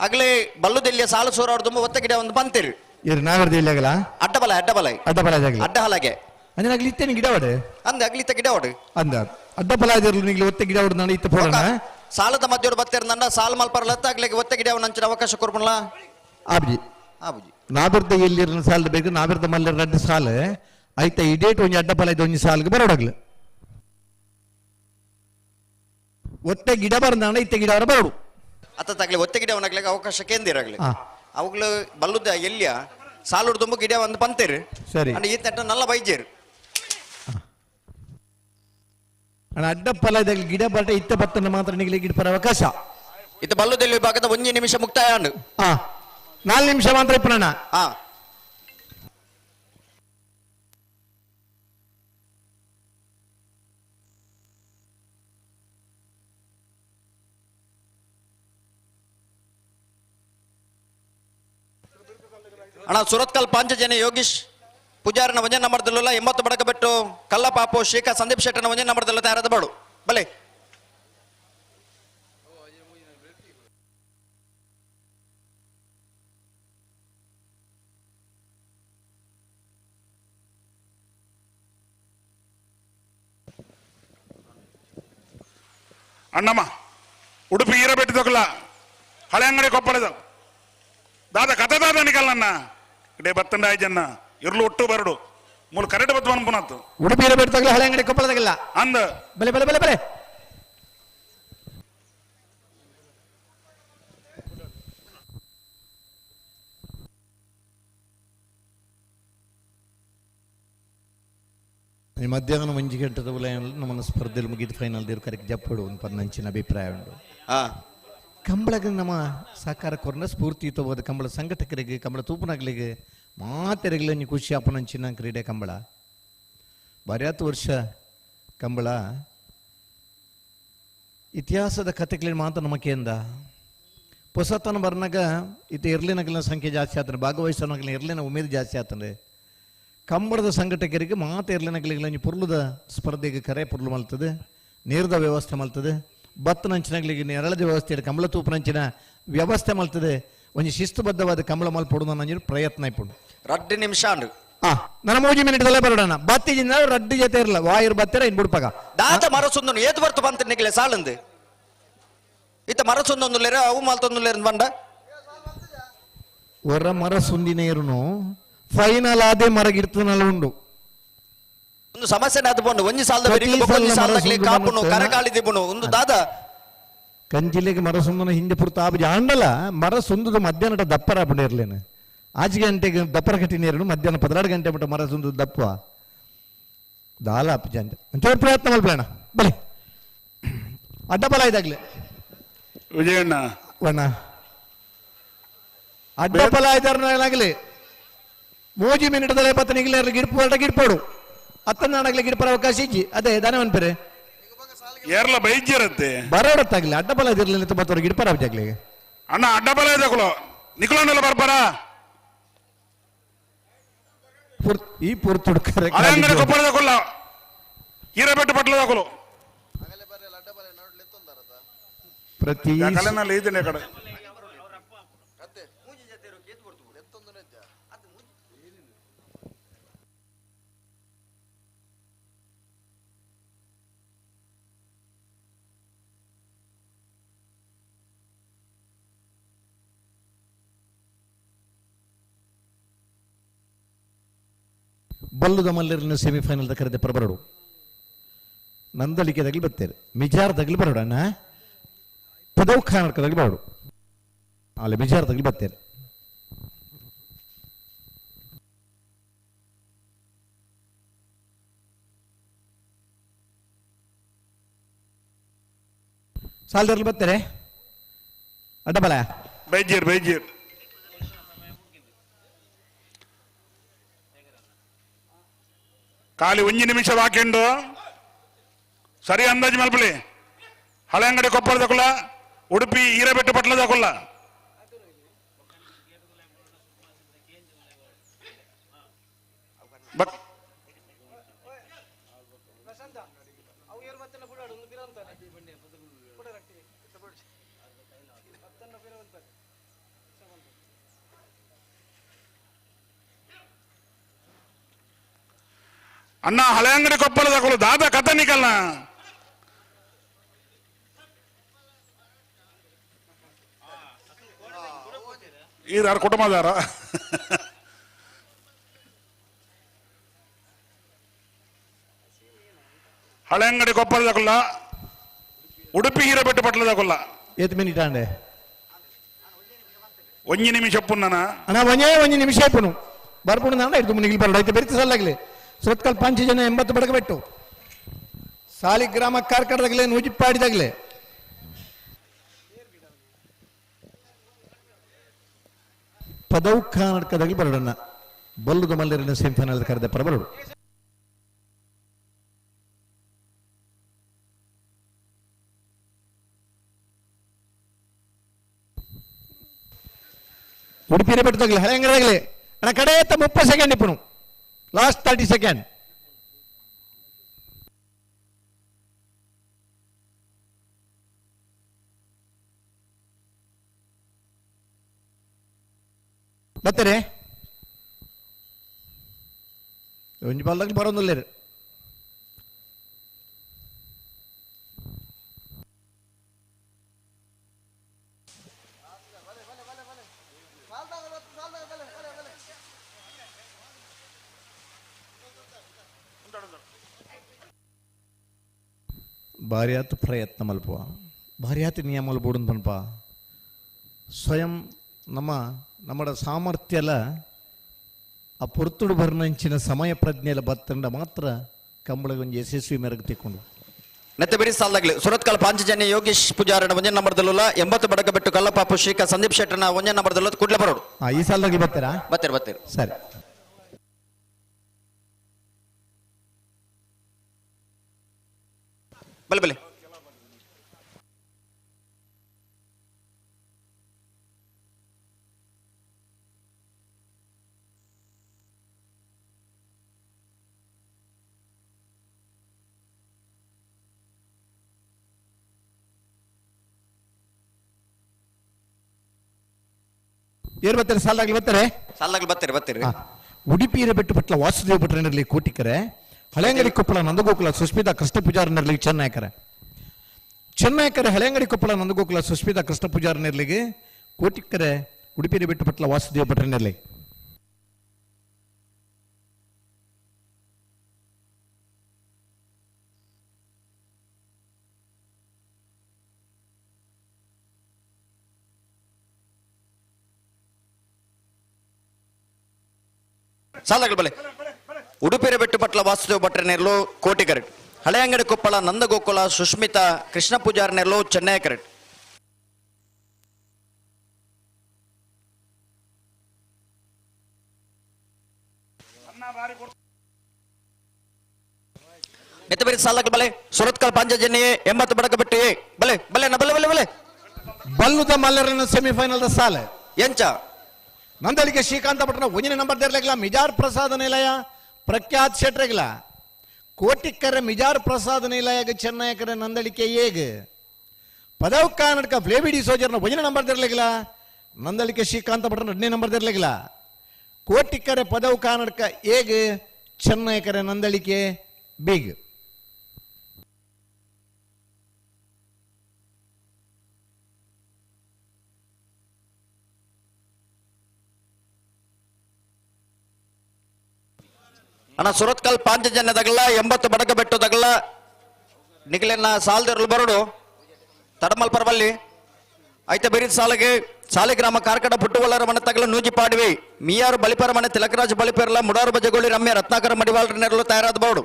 ಆಗ್ಲೇ ಬಲ್ಲುದೆಲ್ಲಿಯ ಸಾಲು ಸೋರಾಡು ತುಂಬ ಒತ್ತೆ ಗಿಡ ಒಂದು ಬಂತೀರಿ ಇರ್ ನಾಗರದಿ ಇಲ್ಲಾಗಲ್ಲ ಅಡ್ಡಬಲ ಅಡ್ಡಹಲಾಗೆ ಅಂದ್ರೆ ಆಗ್ಲಿ ಇತ್ತೇನೆ ಗಿಡ ಹೊಡೆ ಅಂದ ಅಗ್ಲಿತ್ತ ಗಿಡ ಹೊಡು ಅಂದ ಅಡ್ಡಪಲ ಇದಿರ್ಲು ನಿಗ್ಲಿ ಒತ್ತೆ ಗಿಡ ಹೊಡೆದ ಇತ್ತು ಪೋಡಣ ಸಾಲದ ಮಧ್ಯೋಡು ಬತ್ತಿರಂದ ಸಾಲ್ ಮಲ್ಪರ್ಲತ್ತ ಆಗ್ಲಿಕ್ಕೆ ಒತ್ತೆ ಗಿಡ ಅವನಂಚಿನ ಅವಕಾಶ ಕೊರ್ಬಲ್ಲ ಆಬ್ಜಿ ನಾಬಿರ್ದ ಎಲ್ಲಿರ ಸಾಲ ಬೇಕು ನಾಬಿರ್ದ ಮಲ್ಲ ರಡ್ಡು ಸಾಲ ಆಯ್ತಾ ಇಡೇಟ್ ಒಂಜಿ ಅಡ್ಡಪಲ ಇದು ಒಂಜಿ ಸಾಲ್ಗೆ ಬರೋಡಾಗ್ಲಿ ಒತ್ತೆ ಗಿಡ ಬರಂದ ಇತ್ತೆ ಗಿಡ ಅವರ ಬರೋಡು ಅತ್ತ ತಗ್ಲಿ ಒತ್ತೆ ಗಿಡ ಅವನಾಗ್ಲಿಕ್ಕೆ ಅವಕಾಶ ಕೇಂದಿರಾಗ್ಲಿ ಅವುಗಳು ಬಲ್ಲುದ ಎಲ್ಲಿಯ ಸಾಲುಡು ತುಂಬ ಗಿಡ ಒಂದು ಪಂತೇರು ಸರಿ ಈ ತಟ್ಟ ನಲ್ಲ ಬೈಜೇರು ಅಣ್ಣ ಅಡ್ಡಪಲ ಇದಾಗಲಿ ಗಿಡ ಬರಟ ಇತ್ತ ಬತ್ತನ ಮಾತ್ರ ನಿಗಲಿ ಗಿಡ ಪರ ಅವಕಾಶ ಇದು ಬಲ್ಲುದಲ್ಲಿ ವಿಭಾಗದ 1 ನಿಮಿಷ ಮುಕ್ತಾಯ ಅಂಡು 4 ನಿಮಿಷ ಮಾತ್ರ ಇಪ್ಪಣ್ಣ ಅಣ್ಣ ಸುರತ್ಕಲ್ ಪಾಂಚಜನ್ಯ ಯೋಗೀಶ್ ಪೂಜಾರನ ಒಂಜೆ ನಂಬರ್ದಲ್ಲ 80 ಬಡಕ ಬೆಟ್ಟು ಕಲ್ಲಪಾಪು ಶ್ರೀಕಾ ಸಂದೀಪ್ ಶೆಟ್ಟರ್ನ ಒಂಜೆ ನಂಬರ್ದಲ್ಲ ತಯಾರಾದ ಬಾಡು ಬಲೆ ಅಣ್ಣಮ್ಮ ಉಡುಪಿ ಈರಬೆಟ್ಟಿದೋಗಲ್ಲ ಹಳೆ ಅಂಗಡಿ ಕೊಪ್ಪಳದ ದಾದ ಕತೆ ದಾದ ನಿಕಲ್ನನ್ನ ಇಡೇ ಬತ್ತಂಡ ಆಯ್ಜನ್ನ ಇರ್ಲು ಒಟ್ಟು ಬರಡು ಮೂಲ ಕರೆಕ್ಟ್ ಬತ್ತು ಅನ್ಪುನತ್ತು ಉಡುಪಿ ಇರಬೇಡ್ತಾಗಲ್ಲ ಹಳೆ ಅಂಗಡಿ ಕೊಪ್ಪಳದಾಗಲ್ಲ ಅಂದ ಬಲೆ ಬಲೆ ಬಲೆ ಬಲೆ ಈ ಮಧ್ಯಾಹ್ನ ಮಂಜಿ ಗಂಟದ ವಲಯದಲ್ಲಿ ನಮ್ಮನ್ನು ಸ್ಪರ್ಧೆಯಲ್ಲಿ ಮುಗಿದ ಫೈನಲ್ ದೇವ್ರು ಕರೆಕ್ಟ್ ಜಪ್ಪಡು ಒಂದು ಪನ್ನಂಚಿನ ಅಭಿಪ್ರಾಯ ಉಂಟು ಕಂಬಳಗ ನಮ್ಮ ಸಹಕಾರ ಕೊರನ ಸ್ಫೂರ್ತಿ ತಗೋದು ಕಂಬಳ ಸಂಘಟಕರಿಗೆ ಕಂಬಳ ತೂಪನಾಗ್ಲಿಗೆ ಮಾತೆರೆಗ್ಲ ಖುಷಿ ಅಪ್ಪನಂಚಿನ ಕ್ರೀಡೆ ಕಂಬಳ ಬರ್ಯಾತು ವರ್ಷ ಕಂಬಳ ಇತಿಹಾಸದ ಕಥೆಗಳಿಗೆ ಮಾತ್ರ ನಮಕೇಂದ ಹೊಸತನ ಬರ್ನಾಗ ಇದು ಇರ್ಲಿನಗಲಿನ ಸಂಖ್ಯೆ ಜಾಸ್ತಿ ಆತಂದ್ರೆ ಭಾಗವಹಿಸೋನಾಗಲಿನ ಇರ್ಲಿನ ಉಮೇದು ಜಾಸ್ತಿ ಆತಂದ್ರೆ ಕಂಬಳದ ಸಂಘಟಕರಿಗೆ ಮಾತು ಇರ್ಲಿನಗಲಿಗೆ ಪುರ್ಲದ ಸ್ಪರ್ಧೆಗೆ ಕರೆ ಪುರ್ಲು ಮಲ್ತದೆ ನೀರದ ವ್ಯವಸ್ಥೆ ಮಲ್ತದೆ ಬತ್ತನಂಚಿನಾಗ್ಲಿಗೆ ನೆರಳದ ವ್ಯವಸ್ಥೆ ಕಂಬಳ ತೂಪನಂಚಿನ ವ್ಯವಸ್ಥೆ ಮಲ್ತದೆ ಒಂದು ಶಿಸ್ತುಬದ್ಧವಾದ ಕಂಬಳ ಮಲ್ಪೊಡು ನನ್ನ ಪ್ರಯತ್ನ ಇಪ್ಪುಡು 2 ನಿಮಿಷ ಅಂಡು ನನ್ನ 3 ಮಿನಿಟ್ದಲ್ಲೇ ಬರೋಣ ಬತ್ತಿಜಿಂದ ರಡ್ಡು ಜೊತೆ ಇರಲ್ಲ ವಾಯರ್ ಬತ್ತೀರ ಇನ್ ಬಿಡ್ಪಾಗ ದಾತ ಮರಸೊಂದು ಏತ್ ಬರ್ತು ಬಂತ ನಿಗ್ಲೆ ಸಾಲಂದು ಇತ್ತ ಮರಸೊಂದೊಂದು ಲೇರ ಅವು ಮಾಲ್ತೊಂದು ಲೇರ ಬಂಡ ಹೊರ ಮರ ಸುಂದಿನ ಇರುನು ಫೈನಲ್ ಆದೇ ಮರಗಿರ್ತನಲ್ಲ ಉಂಡು ಒಂದು ಸಮಸ್ಯೆ ಅದು ಬಂಡು ಒಂಜಿ ಸಾಲದ ಬೆರಿಗೆ ಬೊಕೊಂಜಿ ಸಾಲದಾಗ್ಲಿ ಕಾಪುನು ಕರಕಾಳಿ ದಿಬ್ಬುನು ಒಂದು ದಾದ ಕಂಜಿಲೆಗೆ ಮರ ಸುಂದನ ಹಿಂದೆ ಪುರ್ತ ಆಬಿ ಆಂಡಲ ಮರ ಸುಂದದ ಮಧ್ಯಾಹ್ನ ದಪ್ಪರ ಬಿಡಿರ್ಲೇನು ಆಚೆ ಗಂಟೆಗೆ ದಪ್ಪರ ಕಟ್ಟಿ ನೀರು ಮಧ್ಯಾಹ್ನ 16 ಗಂಟೆ ಬಿಟ್ಟು ಮರ ಸುಂದದ ದಪ್ಪ ದಾಲ ಅಪ್ಪಿ ಅಂಚೂರು ಪ್ರಯತ್ನ ಮಲ್ಪೇಣ ಬಲಿ ಅಡ್ಡಬಲ ಇದಾಗ್ಲಿ ವಿಜಯಣ್ಣ ವಣ್ಣ ಅಡ್ಡಬಲ ಇದಾರ್ನಾಗಲಿ 3 ಮಿನಿಟ್ದಲ್ಲಿ 70 ಗಿಡ್ಪೋಡು ಅತ್ತನಾಡಗ್ಲಿ ಗಿಡಪರ ಅವಕಾಶ ಇಜ್ಜಿ ಅದೇ ದಾನವನ್ ಪೇರೆ ಏರ್ಲ ಬೈಜ್ಜಿರತ್ತೆ ಬರೋಡತ್ತಾಗ್ಲಿ ಅಡ್ಡಬಲ ಇದಿರ್ಲಿಲ್ಲ ತುಂಬಾ ಗಿಡಪರ ಅವಜಾಗ್ಲಿ ಅಣ್ಣ ಅಡ್ಡಬಲ ಇದಕ್ಕಳು ನಿಖಲನೆಲ್ಲ ಬರ್ಬಾರ ಈ ಪೂರ್ತುಡ್ಕರೆ ಹಳೆಂಗಡಿ ಕೊಪ್ಪಳದ ಕೊಲ್ಲ ಹಿರೇಬೆಟ್ಟು ಪಟ್ಲದ ಕೊಲು ಪ್ರತಿ ಕಲೆನಲ್ಲಿ ಇದ್ದೇನೆ ಕಡೆ ಬಲ್ಲುದ ಮಲ್ಲರಿನ ಸೆಮಿಫೈನಲ್ ಕರೆದ ಪರಬರಡು ನಂದಳಿಕೆ ತಗಲಿ ಬರ್ತೇನೆ ಮಿಜಾರ್ ತಗಲಿ ಬರೋಡ ಅಣ್ಣ ಪದವು ಖಾನಡ್ಕ ತಗಲಿ ಬರೋಡು ಅಲ್ಲಿ ಮಿಜಾರ್ ತಗಲಿ ಬರ್ತೇನೆ ಸಾಲದಲ್ಲಿ ಬರ್ತಾರೆ ಅಡ್ಡಬಲ ಬೈಜೀರ್ ಬೈಜೀರ್ ಖಾಲಿ 1 ನಿಮಿಷ ಹಾಕೊಂಡು ಸರಿ ಅಂದಾಜು ಮಲ್ಪಲಿ ಹಳೆಂಗಡಿ ಕೊಪ್ಪಳದ ಕೊಲ್ಲ ಉಡುಪಿ ಹಿರೇಬೆಟ್ಟು ಪಟ್ಲದ ಕೊಲ್ಲ ಅಣ್ಣ ಹಳೆಂಗಡಿ ಕೊಪ್ಪಳದ ಕೊಲ್ಲ ದಾದ ಕಥ ನಿಕಲ್ನ ಯಾರು ಕುಟುಂಬದಾರ ಹಳೆಂಗಡಿ ಕೊಪ್ಪಳದ ಕೊಲ್ಲ ಉಡುಪಿ ಹಿರೇಬೆಟ್ಟು ಪಟ್ಲದ ಕೊಲ್ಲ ಏತ್ ಮಿನಿಟ್ ಅಂಡೆ 1 ನಿಮಿಷ ಪುನ್ನನ ಅಣ್ಣ ಒಂಜೇ ನಿಮಿಷ ಆಯ್ಪುನು ಬರ್ಪುಣ್ ನಾಡ ಇಡ್ತು ಮುನಿಗಿಲ್ ಬರೋಡು ಐತೆ ಬೆರಿತು ಸಲ್ಲಾಗ್ಲಿ ಸುರತ್ಕಲ್ 5 ಜನ 80 ಬಡಗಬೆಟ್ಟು ಸಾಲಿಗ್ರಾಮ ಕಾರ್ಕಳದಾಗಲೇ ನೂಜಿಪ್ಪಾಡಿದಾಗಲೇ ಪದವು ಕರ್ನಾಟಕದಾಗಲಿ ಬರೋಡನ್ನ ಬಲ್ಲುದ ಮಲ್ಲರಿನ ಸೆಮಿಫೈನಲ್ ಕರೆದ ಪರಬರಡು ಉಡುಪಿ ಹಿರೇಬೆಟ್ಟದಾಗಲಿ ಹಳೆಂಗದಾಗಲಿ ಅಣ್ಣ ಕಡೆ 30 ಸೆಕೆಂಡ್ ಇಪ್ಪನು ಲಾಸ್ಟ್ 30 ಸೆಕೆಂಡ್ ಬರ್ತಾರೆ ಒಂಜಿ ಬಾಲ್ದಾಗಲಿ ಬರೋದಿಲ್ಲ ಭಾರಿ ಆತು ಪ್ರಯತ್ನ ಮಲ್ಪುವ ಭಾರಿ ಆತು ನಿಯಮಲ್ ಬೋಡನ್ ಪನ್ಪ ಸ್ವಯಂ ನಮ್ಮ ಸಾಮರ್ಥ್ಯಲ ಆ ಪೊರ್ತುಡು ಬರ್ನಂಚಿನ ಸಮಯ ಪ್ರಜ್ಞೆಲ ಬತ್ತಂಡ ಮಾತ್ರ ಕಂಬಳಗ ಒಂದು ಯಶಸ್ವಿ ಮೆರಗು ತೆಕ್ಕೊಂಡು ನೆತ್ತೆ ಬೇರೆ ಸಾಲದಾಗಲಿ ಸುರತ್ಕಲ್ 5 ಜನ ಯೋಗೇಶ್ ಪೂಜಾರನ 1 ನಂಬರ್ದಲ್ಲ 80 ಬಡಗಬೆಟ್ಟು ಕಲ್ಲಪಾಪು ಶ್ರೀಕ ಸಂದೀಪ್ ಶೆಟ್ಟರ್ನ 1 ನಂಬರ್ದಲ್ಲ ಕೂಡ್ಲೆ ಬರೋಡು ಈ ಸಾಲದಾಗಿ ಬರ್ತೀರಾ ಬರ್ತೀರಿ ಸರಿ ಬಲೆ ಏರ್ ಬರ್ತಾರೆ ಸಾಲದಾಗ್ಲಿ ಬರ್ತೀರಿ ಉಡುಪಿ ಹಿರೇಬೆಟ್ಟು ಪಟ್ಲ ವಾಸುದೇವ ಭಟ್ರನಲ್ಲಿ ಕೋಟಿಕರೆ ಹಳೆಂಗಡಿ ಕೊಪ್ಪಳ ನಂದಗೋಕುಲ ಸುಸ್ಮಿತಾ ಕೃಷ್ಣ ಪೂಜಾರನಲ್ಲಿ ಚೆನ್ನೈಕರೆ ಹಳೆಂಗಡಿ ಕೊಪ್ಪಳ ನಂದಗೋಕುಲ ಸುಸ್ಮಿತಾ ಕೃಷ್ಣ ಪೂಜಾರನರ್ಲಿಗೆ ಕೋಟಿಕರೆ ಉಡುಪಿ ಹಿರೇಬೆಟ್ಟು ಪಟ್ಲ ವಾಸುದೇವ ಭಟ್ರನಲ್ಲಿ ಸಾಲಗಳು ಬಲೆ ಉಡುಪಿರೆ ಬೆಟ್ಟು ಪಟ್ಲ ವಾಸುದೇವ ಭಟ್ರನೆರ್ಲು ಕೋಟಿ ಕರೆಕ್ಟ್ ಹಳೆಯಂಗಡಿ ಕೊಪ್ಪಳ ನಂದಗೋಕುಲ ಸುಷ್ಮಿತಾ ಕೃಷ್ಣ ಪೂಜಾರನೆರ್ಲು ಚೆನ್ನೈ ಕರೆಕ್ಟ್ ನೆತ್ತಬೇರಿ ಸಾಲಕ್ಕೆ ಬಲೆ ಸುರತ್ಕಲ್ ಪಾಂಚಜನ್ಯ 80 ಬಡಕ ಬಿಟ್ಟು ಬಲೆ ಬಲೆ ನ ಬಲೆ ಬಲೆ ಬಲೆ ಬಲ್ಲುದ ಮಲ್ಲರನ ಸೆಮಿಫೈನಲ್ ದ ಸಾಲ ಎಂಚ ನಂದಳಿಕೆ ಶ್ರೀಕಾಂತ ಭಟ್ನ ಒಂಜಿನ ನಂಬರ್ ದೇರ್ಲೆಗ್ಲ ಮಿಜಾರ್ ಪ್ರಸಾದ ನಿಲಯ ಪ್ರಖ್ಯಾತ್ ಶೆಟ್ರೆಗ್ಲ ಕೋಟಿಕ್ಕರೆ ಮಿಜಾರ್ ಪ್ರಸಾದ ನಿಲಯಗ ಚೆನ್ನೈಕರ ನಂದಳಿಕೆ ಏಗ್ ಪದವ್ ಕಾನಡ್ಕ ಫ್ಲೇವಿಡಿ ಸೋಜರ್ನ ಒಂಜಿನ ನಂಬರ್ ದೇರ್ಲೆಗ್ಲ ನಂದಳಿಕೆ ಶ್ರೀಕಾಂತ ಭಟ್ನ 2ನೇ ನಂಬರ್ ದೇರ್ಲೆಗ್ಲ ಕೋಟಿಕ್ಕರೆ ಪದವ್ ಕಾನಡ್ಕ ಏಗ್ ಚೆನ್ನೈಕರ ನಂದಳಿಕೆ ಬಿಗ್ ಅಣ್ಣ ಸುರತ್ಕಲ್ ಪಾಂಚಜನ್ಯದಾಗಲ್ಲ 80 ಬಡಕ ಬೆಟ್ಟದಾಗಲ್ಲ ನಿಖಿಲನ್ನ ಸಾಲದಿರಲು ಬರಡು ತಡಮಲ್ ಪರವಲ್ಲಿ ಐತೆ ಬೇರಿದ ಸಾಲಿಗೆ ಸಾಲಿಗ್ರಾಮ ಕಾರ್ಕಡ ಪುಟ್ಟುವಳ್ಳರ ಮನೆ ತಗಲ ನೂಜಿ ಪಾಡಿವಿ ಮಿಯಾರು ಬಲಿಪರ ಮನೆ ತಿಲಕರಾಜ್ ಬಲಿಪೇರ್ಲ ಮುಡಾರು ಬಜಗೋಳಿ ರಮ್ಯ ರತ್ನಾಕರ ಮಡಿವಾಳರ ನೆರಳು ತಯಾರಾದ ಬೋಡು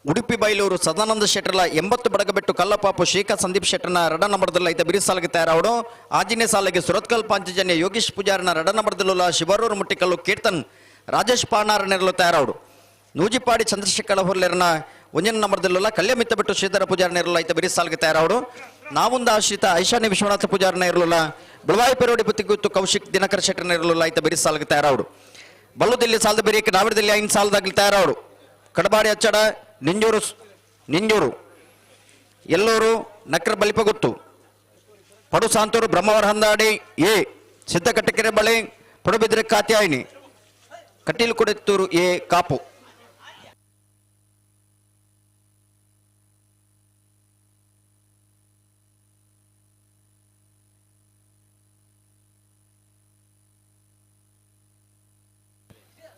ಉಡುಪಿ ಬೈಲೂರು ಸದಾನಂದ ಶೆಟ್ಟರ್ಲ 80 ಬಡಕ ಬೆಟ್ಟು ಕಲ್ಲಪಾಪು ಶ್ರೀಕಾಂತ್ ಸಂದೀಪ್ ಶೆಟ್ಟರ್ನ ರಡ ನಂಬರ್ದಲ್ಲಿ ಐತೆ ಬಿರಿ ಸಾಲಿಗೆ ತಯಾರಾವಡು ಆಂಜನೇಯ ಸಾಲಿಗೆ ಸುರತ್ಕಲ್ ಪಾಂಚಜನ್ಯ ಯೋಗೀಶ್ ಪೂಜಾರನ ರಡ ನಂಬರ್ದಲ್ಲ ಶಿವರೂರು ಮುಟ್ಟಿಕಲ್ಲು ಕೀರ್ತನ್ ರಾಜೇಶ್ ಪಾಣಾರ ನೆರಳು ತಯಾರಾವಡು ನೂಜಿಪಾಡಿ ಚಂದ್ರಶೇಖರ ಹೊರ್ಲೆರನ ಒಂಜಿನ ನಂಬರ್ದಲ್ಲ ಕಲ್ಯ ಮಿತ್ತ ಬಿಟ್ಟು ಶ್ರೀಧರ ಪೂಜಾರ ನೆರಳು ಐತೆ ಬಿರಿ ಸಾಲಿಗೆ ತಯಾರಾವಡು ನಾವುಂದ ಆಶ್ರಿತ ಐಶಾನ್ಯ ವಿಶ್ವನಾಥ ಪೂಜಾರನ ಇರಲಿಲ್ಲ ಬೆಳವಾಯಿ ಪೆರೋಡಿ ಪುತ್ತಿಗುತ್ತು ಕೌಶಿಕ್ ದಿನಕರ ಶೆಟ್ಟರ್ನ ಇರಲಿಲ್ಲ ಐತೆ ಬಿರಿ ಸಾಲಿಗೆ ತಯಾರಾವಡು ಬಲ್ಲುದಲ್ಲಿ ಸಾಲದ ಬೇರಿಕೆ ನಾವಿಡದಲ್ಲಿ 5 ಸಾಲದಾಗಲಿ ತಯಾರಾವಡು ಕಡಬಾಡಿ ಅಚ್ಚಡ ನಿಂಜೂರು ಎಲ್ಲೂರು ನಕ್ರ ಬಲಿಪಗುತ್ತು ಪಡು ಸಾಂತೂರು ಬ್ರಹ್ಮವರ ಹಂದಾಡಿ ಎ ಸಿದ್ದಕಟ್ಟಕೆರೆ ಬಳೆ ಪಡುಬಿದ್ರೆ ಕಾತ್ಯಾಯಿನಿ ಕಟೀಲು ಕೊಡೆತ್ತೂರು ಎ ಕಾಪು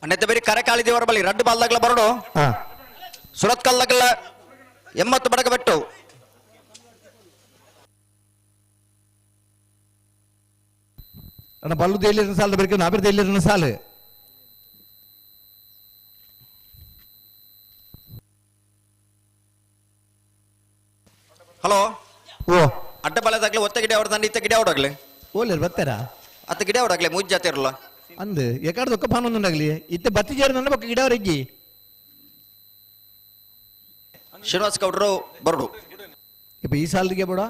ಅನ್ನೆತ್ತ ಬೇರೆ ಕರೆ ದೇವರ ಬಳಿ ರಡ್ಡು ಬಾಲ್ದಾಗ್ಲ ಬರಡು ಸುರತ್ಕಲ್ದಾಗಲ್ಲ 80 ಬಡಕ ಬೆಟ್ಟು ಅಣ್ಣ ಬಲ್ಲುದ ಎಲ್ಲಿರಿನ ಸಾಲದ ಬೇರೆ ನಾಬಿರ್ದ ಎಲ್ಲಿರಿನ ಸಾಲು ಹಲೋ ಓ ಅಡ್ಡ ಬಲದಾಗ್ಲಿ ಒತ್ತ ಗಿಡ ಹೊಡೆದ ಇತ್ತ ಗಿಡ ಹೊಡಾಗ್ಲಿ ಓಲೇರ್ ಬರ್ತಾರ ಅತ್ತ ಗಿಡ ಹೊಡಾಗ್ಲಿ ಮುಜ್ಜ ಜಾತಿ ಇರಲ್ಲ ಅಂದ್ ಎಕಾಡ್ದು ಒಕ್ಕ ಪಾನೊಂದುಂಡಾಗ್ಲಿ ಇತ್ತೆ ಬತ್ತಿ ಜೇರು ನನ್ನ ಬಕ್ಕ ಗಿಡವರೆಗ್ಗಿ ಶ್ರೀನಿವಾಸ್ ಗೌಡ್ರು ಬರಡು ಇಪ್ಪ ಈ ಸಾಲಿಗೆ ಬೇಡ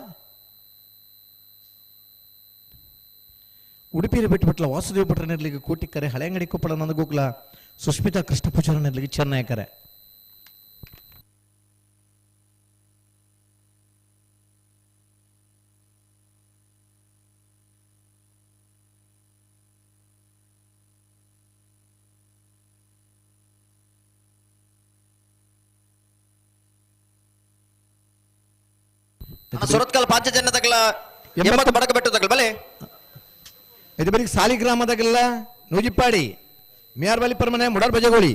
ಉಡುಪಿಯ ಬಿಟ್ಟುಬಿಟ್ಲ ವಾಸುದೇವ ಭಟ್ರ ನೆರಳಿಗೆ ಕೋಟಿಕ್ಕರೆ ಹಳೆಯಂಗಡಿ ಕೊಪ್ಪಳ ನಂದಗೋಗ್ಲ ಸುಷ್ಮಿತಾ ಕೃಷ್ಣ ಪೂಜಾರ ನೆರಳಿಗೆ ಚೆನ್ನೈಕರೆ ಸುರತ್ಕಲ್ ಪಾಂಚಜನ್ಯದಾಗಲ 80 ಬಡಕ ಬೆಟ್ಟದಾಗಲ ಬಲೆ ಇದು ಬರೀ ಸಾಲಿಗ್ರಾಮದಾಗೆಲ್ಲ ನೂಜಿಪ್ಪಾಡಿ ಮಿಯಾರ್ ಬಲಿ ಪರ್ಮನೆ ಮುಡಾರ್ ಬಜಗೋಳಿ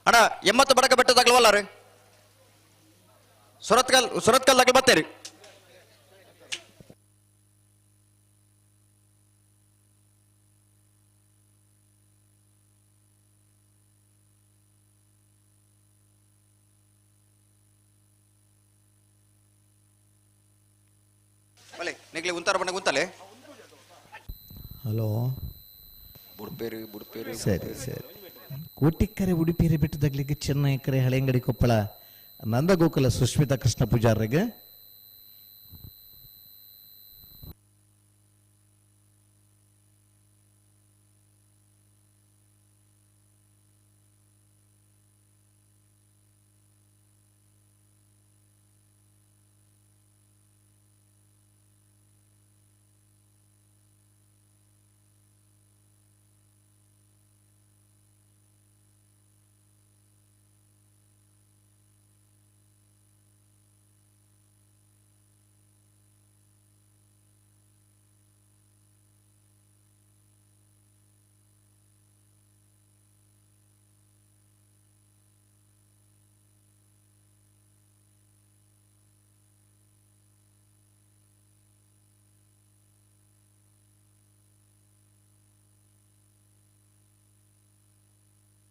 ಅಣ್ಣ 80 ಬಡಕ ಬೆಟ್ಟದಾಗಲವಲ್ಲ ರೀ ಸುರತ್ಕಲ್ದಾಗಲ ಬತ್ತೇರಿ ಬಲೆ ನಿಗ್ಲಿ ಉಂತಾರ ಬಣ್ಣ ಗುಂತಲೆ ಹಲೋ ಬುಡ್ಪೇರಿ ಸರಿ ಸರಿ ಕೋಟಿಕ್ಕರೆ ಉಡುಪಿಯರೆ ಬೆಟ್ಟದಾಗ್ಲಿಕ್ಕೆ ಚೆನ್ನೈಕರೆ ಹಳೆಯಂಗಡಿ ಕೊಪ್ಪಳ ನಂದಗೋಕುಲ ಸುಷ್ಮಿತಾ ಕೃಷ್ಣ ಪೂಜಾರಿಗೆ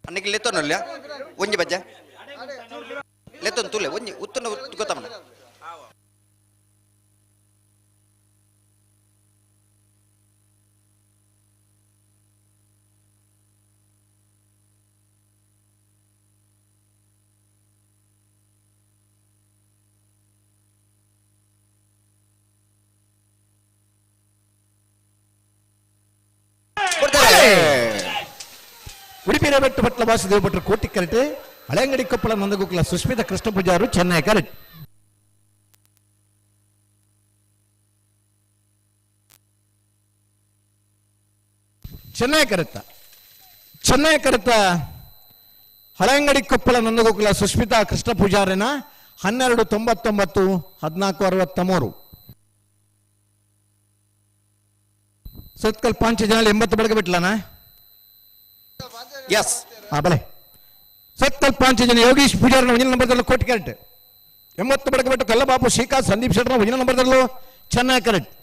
ಅನ್ನಕ್ಕೆ ಲೆತ್ತೋನಲ್ಲ ಒಂಜಿ ಬಜ್ಜ ಲೆತ್ತೊಂದು ತುಲೆ ಒಂಜಿ ಉತ್ತನ ಗೊತ್ತಮ್ಮನ ಉಡುಪಿ ರೇಬೆಟ್ಟು ಪಟ್ಲ ವಾಸುದೇವ ಭಟ್ರು ಕೋಟಿ ಕರೆಕ್ಟ್ ಹಳೆಂಗಡಿ ಕೊಪ್ಪಳ ನಂದಗೋಕುಲ ಸುಸ್ಮಿತಾ ಕೃಷ್ಣ ಪೂಜಾರು ಚೆನ್ನೈ ಕರೆಕ್ಟ್ ಚೆನ್ನೈ ಕರೆತ ಹಳೆಂಗಡಿ ಕೊಪ್ಪಳ ನಂದಗೋಕುಲ ಸುಸ್ಮಿತಾ ಕೃಷ್ಣ ಪೂಜಾರಿನ 1299 1463 ಸತ್ಕಲ್ ಪಾಂಚ ಜನ 80 ಬೆಳಗ್ಗೆ ಬಿಟ್ಲಾನ ಎಸ್ ಬಲೆ ಸತ್ಕಲ್ ಪಾಂಚ ಜನ ಯೋಗೀಶ್ ಪೂಜಾರನ ಒಂಜಿನ ನಂಬರ್ದಲ್ಲೂ ಕೋಟಿ ಕರೆಕ್ಟ್ 80 ಬೆಳಗ್ಗೆ ಬಿಟ್ಟು ಕಲ್ಲಬಾಬು ಶ್ರೀಕಾಂತ್ ಸಂದೀಪ್ ಶೆಟ್ಟರ್ ಒಂಜಿನ ನಂಬರ್ದಲ್ಲೂ ಚೆನ್ನೈ ಕರೆಕ್ಟ್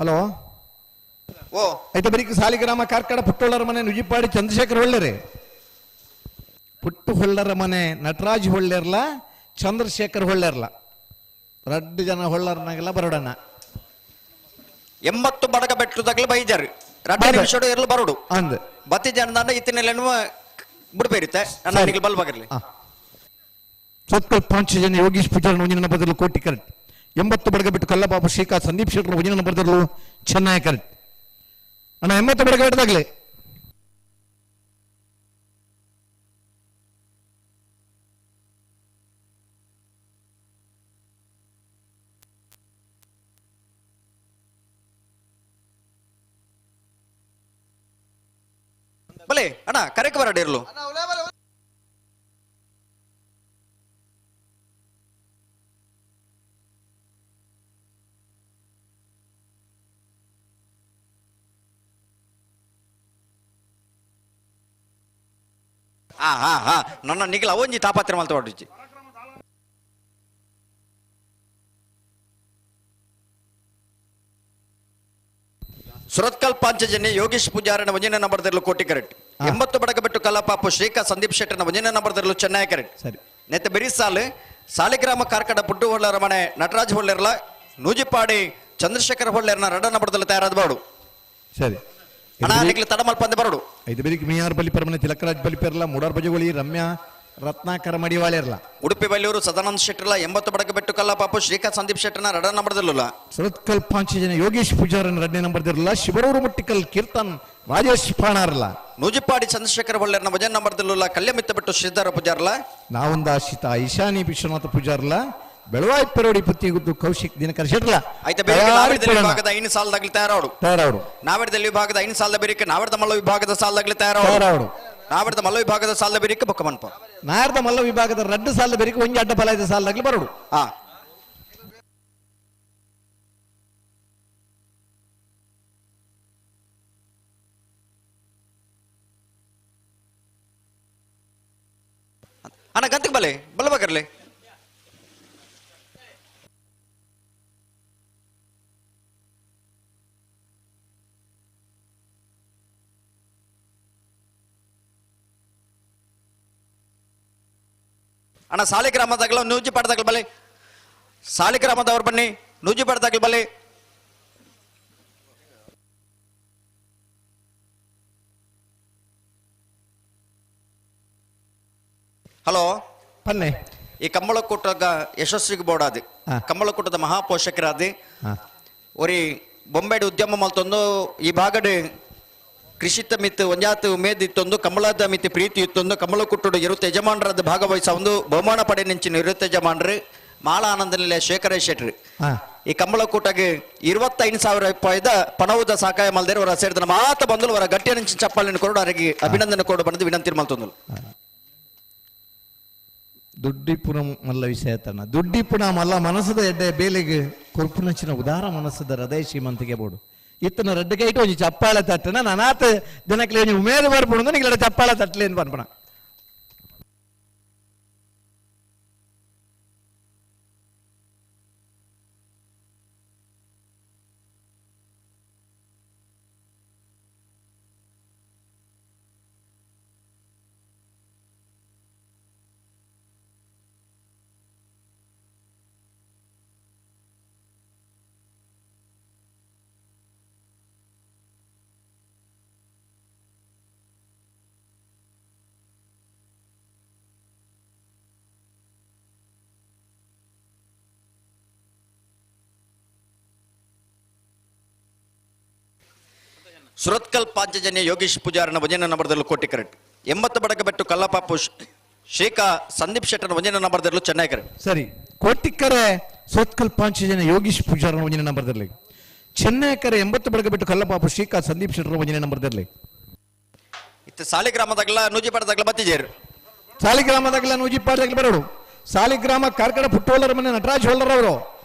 ಹಲೋ ಓ అయితే ಬರೀ ಸಾಲಿಗ್ರಾಮ ಕಾರ್ಕಳ ಪುಟ್ಟೊಳ್ಳರ ಮನೆ ನುಜಿಪಾಡಿ ಚಂದ್ರಶೇಖರ್ ಹೊಳ್ಳೆರೆ ಪುಟ್ಟು ಹೊಳ್ಳರ ಮನೆ ನಟರಾಜ್ ಹೊಳ್ಳೆರ್ಲ ಚಂದ್ರಶೇಖರ್ ಹೊಳ್ಳೆರ್ಲ 2 ಜನ ಹೊಳ್ಳರ್ನಾಗೆಲ್ಲ ಬರೋಡಣ್ಣ 80 ಬಡಗ ಬೆಟ್ಟದಾಗಲೇ ಬೈಜಾರು 2 ನಿಮಿಷ ಇರಲು ಬರೋಡು ಅಂದ್ ಬತ್ತಿ ಜನದಾಂಡ ಇತ್ತಿನೆಲ್ಲ ಬಿಡ್ಬೇರಿತ್ತೆ ನನಗೆ ಬಲ್ಬಾಗಿರ್ಲಿ ಸತ್ಕಲ್ ಪಾಂಚ ಜನ ಯೋಗೀಶ್ ಪೂಜಾರನ ಒಂಜಿನ ಬದಲು ಕೋಟಿ ಕರೆಕ್ಟ್ 80 ಬಡಗ ಬಿಟ್ಟು ಕಲ್ಲಬಾಬು ಶ್ರೀಕಾಂತ್ ಸಂದೀಪ್ ಶೆಟ್ಟರ್ ಒಂಜಿನ ಬದಲು ಚೆನ್ನೈ ಕರೆಕ್ಟ್ ಅಣ್ಣ 80 ಬಡಗ ಬಿಟ್ಟದಾಗ್ಲಿ ಬಲೆ ಅಣ್ಣ ಕರೆಕ್ ಬರಡಿ ಇರ್ಲು ನನ್ನ ನಿಖಿಲ ಒಂಜಿ ತಾಪತ್ರ ಮಲ್ತ ಹೊಡ್ಚಿ ಸುರತ್ಕಲ್ ಪಾಂಚಜನ್ಯ ಯೋಗೀಶ್ ಪೂಜಾರನ ಒಂಜನೇ ನಂಬರ್ದಲ್ಲೂ ಕೋಟಿ ಕರೆಕ್ಟ್ 80 ಬಡಗ ಬೆಟ್ಟು ಕಲ್ಲಪಾಪು ಶ್ರೀಕಾಂತ್ ಸಂದೀಪ್ ಶೆಟ್ಟರ್ನ ಒಂಜನೇ ನಂಬರ್ದಲ್ಲೂ ಚೆನ್ನೈ ಕರೆಕ್ಟ್ ಸರಿ ನೆತ್ತ ಬೆರಿ ಸಾಲು ಸಾಲಿಗ್ರಾಮ ಕಾರ್ಕಡ ಪುಟ್ಟು ಹೊಳ್ಳರ ಮನೆ ನಟರಾಜ್ ಹೊಳ್ಳೆರ್ಲ ನೂಜಿಪಾಡಿ ಚಂದ್ರಶೇಖರ್ ಹೊಳ್ಳೆರ್ನ 2 ನಂಬರ್ದಲ್ಲಿ ತಯಾರಾದ ಬಾಡು ಸರಿ ಅಣ್ಣ ನಿಖಿಲ ತಡ ಮಲ್ಪಂದೆ ಬರೋಡು 5 ಬೇರಿಗೆ ಮಿಯಾರ್ ಬಲಿ ಪರಮನೆ ತಿಲಕರಾಜ್ ಬಲಿ ಪೆರ್ಲ ಮುಡಾರ್ ಬಜಗೋಳಿ ರಮ್ಯಾ ರತ್ನಾಕರ ಮಡಿವಾಳೆರ್ಲ ಉಡುಪಿ ಬಲ್ಲಿಯೂರು ಸದಾನಂದ ಶೆಟ್ಟರ್ಲ 80 ಬಡಗ ಬೆಟ್ಟು ಕಲ್ಲಪಾಪು ಶ್ರೀಕಾಂತ್ ಸಂದೀಪ್ ಶೆಟ್ಟರ್ನ 2 ನಂಬರ್ದಲ್ಲ ಸುರತ್ಕಲ್ ಪಾಂಚ ಜನ ಯೋಗೀಶ್ ಪೂಜಾರನ 2ನೇ ನಂಬರ್ದಿರಲ್ಲ ಶಿವರೂರು ಮುಟ್ಟಿಕಲ್ ಕೀರ್ತನ್ ರಾಜೇಶ್ ಪಾಣಾರ್ಲ ನೂಜಿಪಾಡಿ ಚಂದ್ರಶೇಖರ್ ಹೊಳ್ಳೆರ್ನ ವಜನ್ ನಂಬರ್ದಲ್ಲ ಕಲ್ಯಮಿತ್ತ ಬಿಟ್ಟು ಶ್ರೀಧರ ಪೂಜಾರ್ಲ ನಾವೊಂದ ಆಶಿತ ಈಶಾನಿ ವಿಶ್ವನಾಥ ಪೂಜಾರ್ಲ ಬೆಳವಾಯಿ ಪೆರೋಡಿ ಪುತ್ತಿಗುದ್ದು ಕೌಶಿಕ್ ದಿನಕರ ಶೆಟ್ಲ ಆಯ್ತಾ ಬೇರೆ ನಾವಿಡದಲ್ಲಿ ವಿಭಾಗದ 5 ಸಾಲದಾಗ್ಲಿ ತಯಾರಾಡು ತಯಾರಾಡು ನಾವಿಡದಲ್ಲಿ ವಿಭಾಗದ 5 ಸಾಲದ ಬೇರಿಕೆ ನಾವಿಡದ ಮಲ್ಲ ವಿಭಾಗದ ಸಾಲದಾಗ್ಲಿ ತಯಾರಾಡು ನಾವಿಡದ ಮಲ್ಲ ವಿಭಾಗದ ಸಾಲದ ಬೇರಿಕೆ ಬೊಕ್ಕ ಮನ್ಪ ನಾರ್ದ ಮಲ್ಲ ವಿಭಾಗದ 2 ಸಾಲದ ಬೇರಿಕೆ ಒಂಜಿ ಅಡ್ಡ ಫಲ ಐದು ಸಾಲದಾಗ್ಲಿ ಬರೋಡು ಅಣ್ಣ ಗಂತಿಗೆ ಬಲೆ ಬಲ್ಬಾಗಿರ್ಲಿ ಅಣ್ಣ ಸಾಲಿಗ್ರಾಮದಾಗಲ ನೂಜಿಪಾಡದಾಗಲ ಬಲೆ ಸಾಲಿಗ್ರಾಮದವ್ರು ಬನ್ನಿ ನೂಜಿಪಾಡದಾಗಲ ಬಲೆ ಹಲೋ ಪನ್ನೆ ಈ ಕಂಬಳಕೂಟಗ ಯಶಸ್ವಿಗೆ ಬೋಡಾದು ಕಂಬಳಕೂಟದ ಮಹಾಪೋಷಕರಾದು ಒರಿ ಬೊಂಬೆಡ್ ಉದ್ಯಮ ಮಲ್ತೊಂದು ಈ ಭಾಗಡ್ ಕೃಷಿತ ಮಿತ್ ಒಂಜಾತು ಉಮೇದ್ ಇತ್ತೊಂದು ಕಂಬಳದ ಮಿತಿ ಪ್ರೀತಿ ಇತ್ತೊಂದು ಕಂಬಳಕುಟ್ಟುಡು ಇರುತ್ತ ಯಜಮಾನರದ ಭಾಗವಹಿಸ ಒಂದು ಬಹುಮಾನ ಪಡೆ ನೆಂಚಿನ ಇರುತ್ತ ಯಜಮಾನ್ರು ಮಾಳ ಆನಂದನಿಲೆ ಶೇಖರ ಶೆಟ್ರು ಈ ಕಂಬಳಕೂಟಗೆ 25,000 ರೂಪಾಯಿದ ಪಣವುದ ಸಹಾಯ ಮಲ್ದೇರು ಅವರ ಸೇರಿದ ಮಾತ ಬಂದು ಅವರ ಗಟ್ಟಿಯ ನೆಂಚಿನ ಚಪ್ಪಾಳಿನ ಕೊರಡು ಅವರಿಗೆ ಅಭಿನಂದನೆ ಕೊಡು ಬಂದು ವಿನಂತಿ ಮಲ್ತೊಂದು ದುಡ್ಡಿಪುನ ಮಲ್ಲ ವಿಷಯ ತನ್ನ ದುಡ್ಡಿಪುನ ಮಲ್ಲ ಮನಸ್ಸದ ಎಡ್ಡೆ ಬೇಲೆಗೆ ಕೊರ್ಪುನಂಚಿನ ಉದಾರ ಮನಸ್ಸದ ಹೃದಯ ಶ್ರೀಮಂತಿಗೆ ಬೋಡು ಇತ್ತನ ರೆಡ್ಡಿಗೆ ಇಟ್ಟು ಒಂಜಿ ಚಪ್ಪಾಳ ತಟ್ಟನ ನಾನಾತ ಜನಕ್ಕೆ ಉಮೇದು ಬರ್ಬಿಡು ನಿಂಗೆ ಚಪ್ಪಾಳ ತಟ್ಟಲೆ ಅಂತ ಪನ್ಪಣ ಸುರತ್ಕಲ್ ಪಾಂಚಜನ್ಯ ಯೋಗೀಶ್ ಪೂಜಾರನ ಒಂಜನ ನಂಬರ್ದಲ್ಲೂ ಕೋಟಿ ಕರೆಕ್ಟ್ 80 ಬಡಗ ಬೆಟ್ಟು ಕಲ್ಲಪಾಪು ಶ್ರೀಕಾ ಸಂದೀಪ್ ಶೆಟ್ಟನ ಒಂಜನ ನಂಬರ್ದಲ್ಲೂ ಚೆನ್ನೈ ಕರೆಕ್ಟ್ ಸರಿ ಕೋಟಿಕ್ಕರೆ ಸೋತ್ಕಲ್ ಪಾಂಚಜನ ಯೋಗೀಶ್ ಪೂಜಾರನ ಒಂಜಿನ ನಂಬರ್ದಲ್ಲಿ ಚೆನ್ನೈಕರೆ 80 ಬಡಗ ಬಿಟ್ಟು ಕಲ್ಲಪಾಪು ಶ್ರೀಕಾ ಸಂದೀಪ್ ಶೆಟ್ಟರ ಒಂಜಿನ ನಂಬರ್ದಲ್ಲಿ ಇತ್ತು ಸಾಲಿಗ್ರಾಮದಾಗಲ ನೂಜಿಪಾಡದಾಗಲ ಬತ್ತಿಜೇರು ಸಾಲಿಗ್ರಾಮದಾಗಲ ನೂಜಿಪ್ಪಾಡದಾಗಲ ಬರೋಡು ಸಾಲಿಗ್ರಾಮ ಕಾರ್ಕಳ ಪುಟ್ಟೋಲರ ಮನೆ ನಟರಾಜ್ ಹೋಲರ್ ಅವರು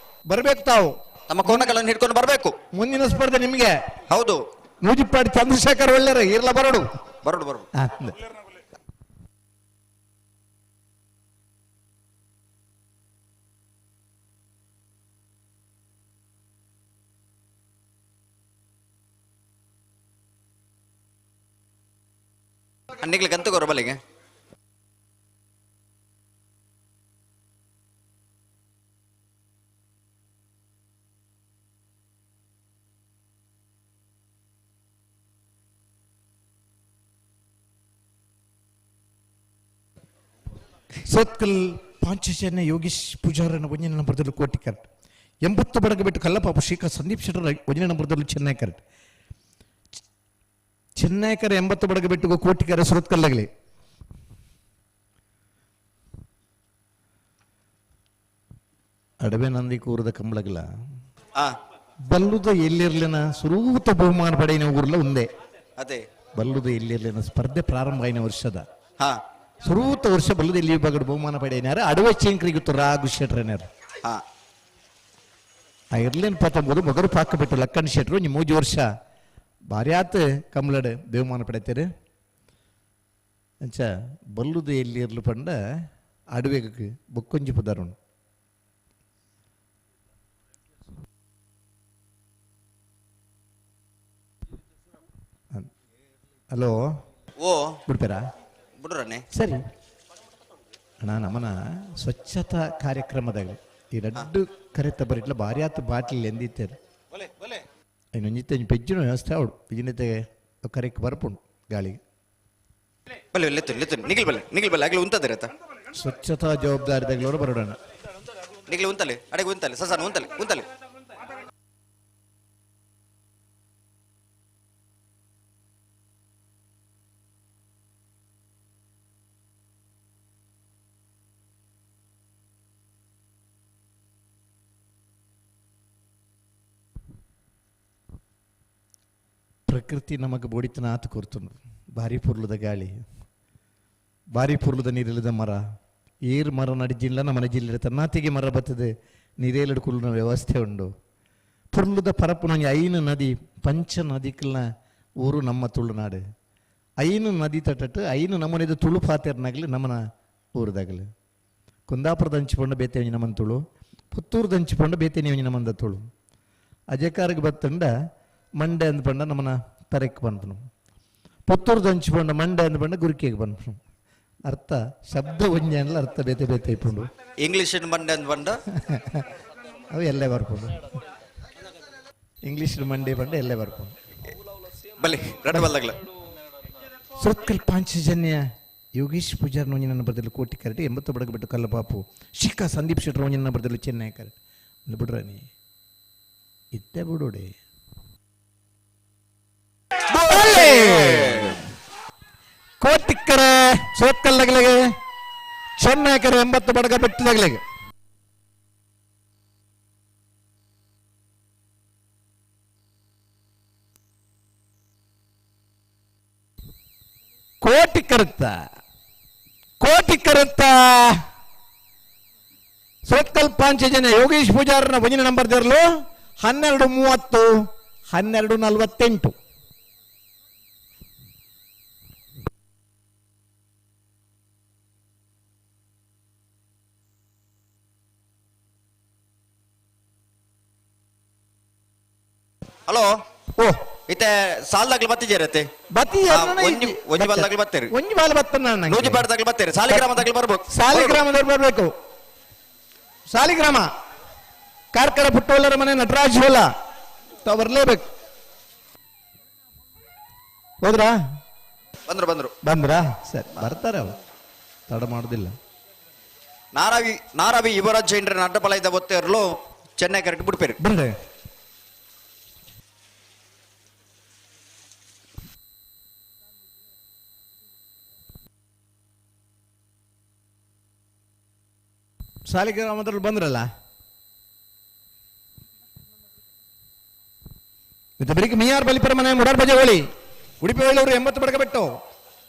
ಬರ್ಬೇಕು ತಾವು ನಮ್ಮ ಕೋಣಗಳನ್ನು ಹಿಡ್ಕೊಂಡು ಬರಬೇಕು ಮುಂದಿನ ಸ್ಪರ್ಧೆ ನಿಮಗೆ ಹೌದು ನೂಜಿಪ್ಪಾಡಿ ಚಂದ್ರಶೇಖರ್ ಒಳ್ಳೆರ ಇರ್ಲ ಬರೋಡು ಬರೋಡು ಬರೋಡು ಅನ್ನಿಗ್ಲಿ ಗಂತು ಗೊರಬಲಿಗೆ ಸೋತ್ಕಲ್ ಪಾಂಚಜನ್ಯ ಯೋಗೀಶ್ ಪೂಜಾರನ ಒಂಜಿನ ನಂಬರ್ದಲ್ಲೂ ಕೋಟಿ ಕರೆಕ್ಟ್ 80 ಬಡಗ ಬಿಟ್ಟು ಕಲ್ಲಪಾಪು ಶ್ರೀಕಾ ಸಂದೀಪ್ ಶೆಟ್ಟರ ಒಂಜಿನ ನಂಬರ್ದಲ್ಲೂ ಚೆನ್ನೈ ಕರೆಕ್ಟ್ ಚೆನ್ನೈಕರ 80 ಬಡಗ ಬಿಟ್ಟು ಕೋಟಿಕರ ಸುರತ್ಕಲ್ಲಾಗಲಿ ಅಡವೆ ನಂದಿ ಕೂರದ ಕಂಬಳಗಲ ಬಲ್ಲುದ ಎಲ್ಲಿರ್ಲಿನ ಸುರೂತ ಬಹುಮಾನ ಪಡೆಯಿನ ಊರ್ಲ ಒಂದೇ ಅದೇ ಬಲ್ಲುದ ಎಲ್ಲಿರ್ಲಿನ ಸ್ಪರ್ಧೆ ಪ್ರಾರಂಭ ಆಯ್ನ ವರ್ಷದ ಹಾ ಸುರೂತ ವರ್ಷ ಬಲ್ಲುದ ಎಲ್ಲಿ ಬಗಡ್ ಬಹುಮಾನ ಪಡೆಯಿನಾರ ಅಡವೆ ಚೇಂಕ್ರಿಗಿತ್ತು ರಾಘು ಶೆಟ್ರನಾರ ಹಾ ಆ ಇರ್ಲೇನ್ ಪತ್ತೊಂಬದು ಮಗರು ಪಾಕ ಬಿಟ್ಟು ಲಕ್ಕನ್ ಶೆಟ್ರು ನೀವು 3 ವರ್ಷ ಭಾರಿ ಆತ ಕಮಲಡ್ ಬಹುಮಾನ ಪಡೆತೀರಿ ಅಂಚ ಬಲ್ಲುದ ಎಲ್ಲಿ ಇರ್ಲು ಪಂಡ ಅಡವೆಗೆ ಬೊಕ್ಕೊಂಜಿ ಪದಾರು ಹಲೋ ಓ ಬಿಡ್ಪೇರಾ ಬಿಡ್ರನೆ ಸರಿ ಅಣ್ಣ ನಮ್ಮನ ಸ್ವಚ್ಛತಾ ಕಾರ್ಯಕ್ರಮದಾಗ ಈ ರಡ್ಡು ಕರೆತ ಬರಿಟ್ಲ ಭಾರಿ ಆತ ಬಾಟ್ಲಿ ಎಂದಿತ್ತೇರು ಇನ್ನೊಂಜಿತ್ತೆ ಪೆಜ್ಜಿನ ವ್ಯವಸ್ಥೆ ಅವಡು ಇಜಿನತೆ ಕರೆಕ್ ಬರ್ಪುಂಡು ಗಾಳಿಗೆ ಬಲ್ಲೆ ನಿಗಿಲ್ ಬಲ್ಲೆ ಆಗ್ಲಿ ಉಂತದಿರತ್ತ ಸ್ವಚ್ಛತಾ ಜವಾಬ್ದಾರಿದಾಗ್ಲವರು ಬರೋಣ ನಿಗಿಲ್ ಉಂತಲೆ ಅಡೆಗೆ ಉಂತಲೆ ಸಸಾನ ಉಂತಲೆ ಪ್ರಕೃತಿ ನಮಗೆ ಬೋಡಿತನ ಆತು ಕೂರ್ತನು ಭಾರಿ ಪುರ್ಲದ ಗಾಳಿ ಭಾರಿ ಪುರ್ಲದ ನೀರಿಲ್ಲದ ಮರ ಏರ್ ಮರ ನಡಿಜಿಲ್ಲ ನಮ್ಮ ಜಿಲ್ಲೆ ತನ್ನಾತಿಗೆ ಮರ ಬರ್ತದೆ ನೀರೇಲಡ್ಕುಲ್ನ ವ್ಯವಸ್ಥೆ ಉಂಡು ಪುರ್ಲದ ಪರಪು ನಂಗೆ 5 ನದಿ ಪಂಚ ನದಿಕಲ್ನ ಊರು ನಮ್ಮ ತುಳುನಾಡು 5 ನದಿ ತಟ್ಟಟ್ಟು 5 ನಮೂನೆದು ತುಳು ಪಾತೆರ್ನಾಗಲಿ ನಮ್ಮನ ಊರದಾಗಲಿ ಕುಂದಾಪುರದ ಹಂಚಿಕೊಂಡು ಬೇತೆ ನಮ್ಮನ ತುಳು ಪುತ್ತೂರ್ದು ಹಂಚಿಕೊಂಡು ಬೇತೆ ನೀವು ನಮ್ಮಂದ ತುಳು ಅಜಕಾರಿಗೆ ಬತ್ತಂಡ ಮಂಡೆ ಅಂದ್ಪಂಡ ನಮ್ಮನ ತರಕ್ಕೆ ಬಂದ್ಪನು ಪುತ್ತೂರ್ದು ಹಂಚಿಕೊಂಡ ಮಂಡೆ ಅಂದ್ಪಂಡ ಗುರಿಕೆಗೆ ಬಂದ್ಪನು ಅರ್ಥ ಶಬ್ದ ಒಂಜೆ ಅನ್ಲ ಅರ್ಥ ಬೇತೆ ಬೇತೆ ಇಪ್ಪುಂಡು ಇಂಗ್ಲಿಷ್ ಮಂಡೆ ಅಂದ್ಪಂಡ ಅವು ಎಲ್ಲೇ ಬರ್ಕೊಂಡು ಇಂಗ್ಲಿಷ್ ಮಂಡೆ ಬಂಡ ಎಲ್ಲೇ ಬರ್ಕೊಂಡು ಬಲ್ಲಿ ರಡ ಬಲ್ಲಾಗ್ಲ ಸುರತ್ಕಲ್ ಪಾಂಚಜನ್ಯ ಯೋಗೀಶ್ ಪೂಜಾರ್ ನೋಂಜಿನ ನಂಬರ್ದಲ್ಲಿ ಕೋಟಿ ಕರೆಕ್ಟ್ 80 ಬಡಗ ಬಿಟ್ಟು ಕಲ್ಲಪಾಪು ಶಿಖಾ ಸಂದೀಪ್ ಶೆಟ್ಟರ್ ನೋಂಜಿನ ನಂಬರ್ದಲ್ಲಿ ಚೆನ್ನೈ ಕರೆಕ್ಟ್ ಬಿಡ್ರ ನೀ ಇತ್ತೆ ಬಿಡೋಡೆ ಕೋಟಿಕ್ಕರೆ ಸೋತ್ಕಲ್ಲಾಗಲಿಗೆ ಚೆನ್ನೈಕರೆ 80 ಬಡಗ ಬಿಟ್ಟದಾಗಲಿಗೆ ಕೋಟಿ ಕರುತ್ತ ಸೋತ್ಕಲ್ ಪಾಂಚಜನ್ಯ ಯೋಗೀಶ್ ಪೂಜಾರನ ಒಂಜಿನ ನಂಬರ್ ದರ್ಲು 12:30 12:48 ಹಲೋ ಓ ಇತ್ತೆ ಸಾಲ್ದಾಗ್ಲಿ ಬತ್ತಿಜೇರತ್ತೆ ಬತ್ತಿ ಒಂಜಿ ಬಾಲ್ದಾಗ್ಲಿ ಬತ್ತೇರಿ ಒಂಜಿ ಬಾಲ್ ಬತ್ತನ ನೂಜಿಪಾಡದಾಗ್ಲಿ ಬತ್ತೇರಿ ಸಾಲಿಗ್ರಾಮದಾಗ್ಲಿ ಬರ್ಬೇಕು ಸಾಲಿಗ್ರಾಮದವ್ರು ಬರ್ಬೇಕು ಸಾಲಿಗ್ರಾಮ ಕಾರ್ಕಳ ಪುಟ್ಟೋಲರ ಮನೆ ನಟರಾಜ್ ಹೊಲ ತಾವು ಬರ್ಲೇಬೇಕು ಹೋದ್ರಾ ಬಂದ್ರಾ ಸರಿ ಬರ್ತಾರೆ ಅವ್ರು ತಡ ಮಾಡುದಿಲ್ಲ ನಾರಾವಿ ಯುವರಾಜ್ ಜೈನ್ರ ಅಡ್ಡಪಲಯದ ಒತ್ತೇರ್ಲು ಚೆನ್ನೈ ಕರೆಕ್ಟ್ ಬಿಡ್ಪೇರಿ ಬರ್ರೆ ಸಾಲಿಗ್ರಾಮದಲ್ಲಿ ಬಂದ್ರಲ್ಲ ಮತ್ತೆ ಬರೀ ಮಿಯಾರ್ ಬಲಿಪರ ಮನೆ ಮುರಾರ್ ಬಜೆ ಹೋಳಿ ಉಡುಪಿ ಒಳ್ಳೆಯವರು 80 ಬಡಗಬಿಟ್ಟು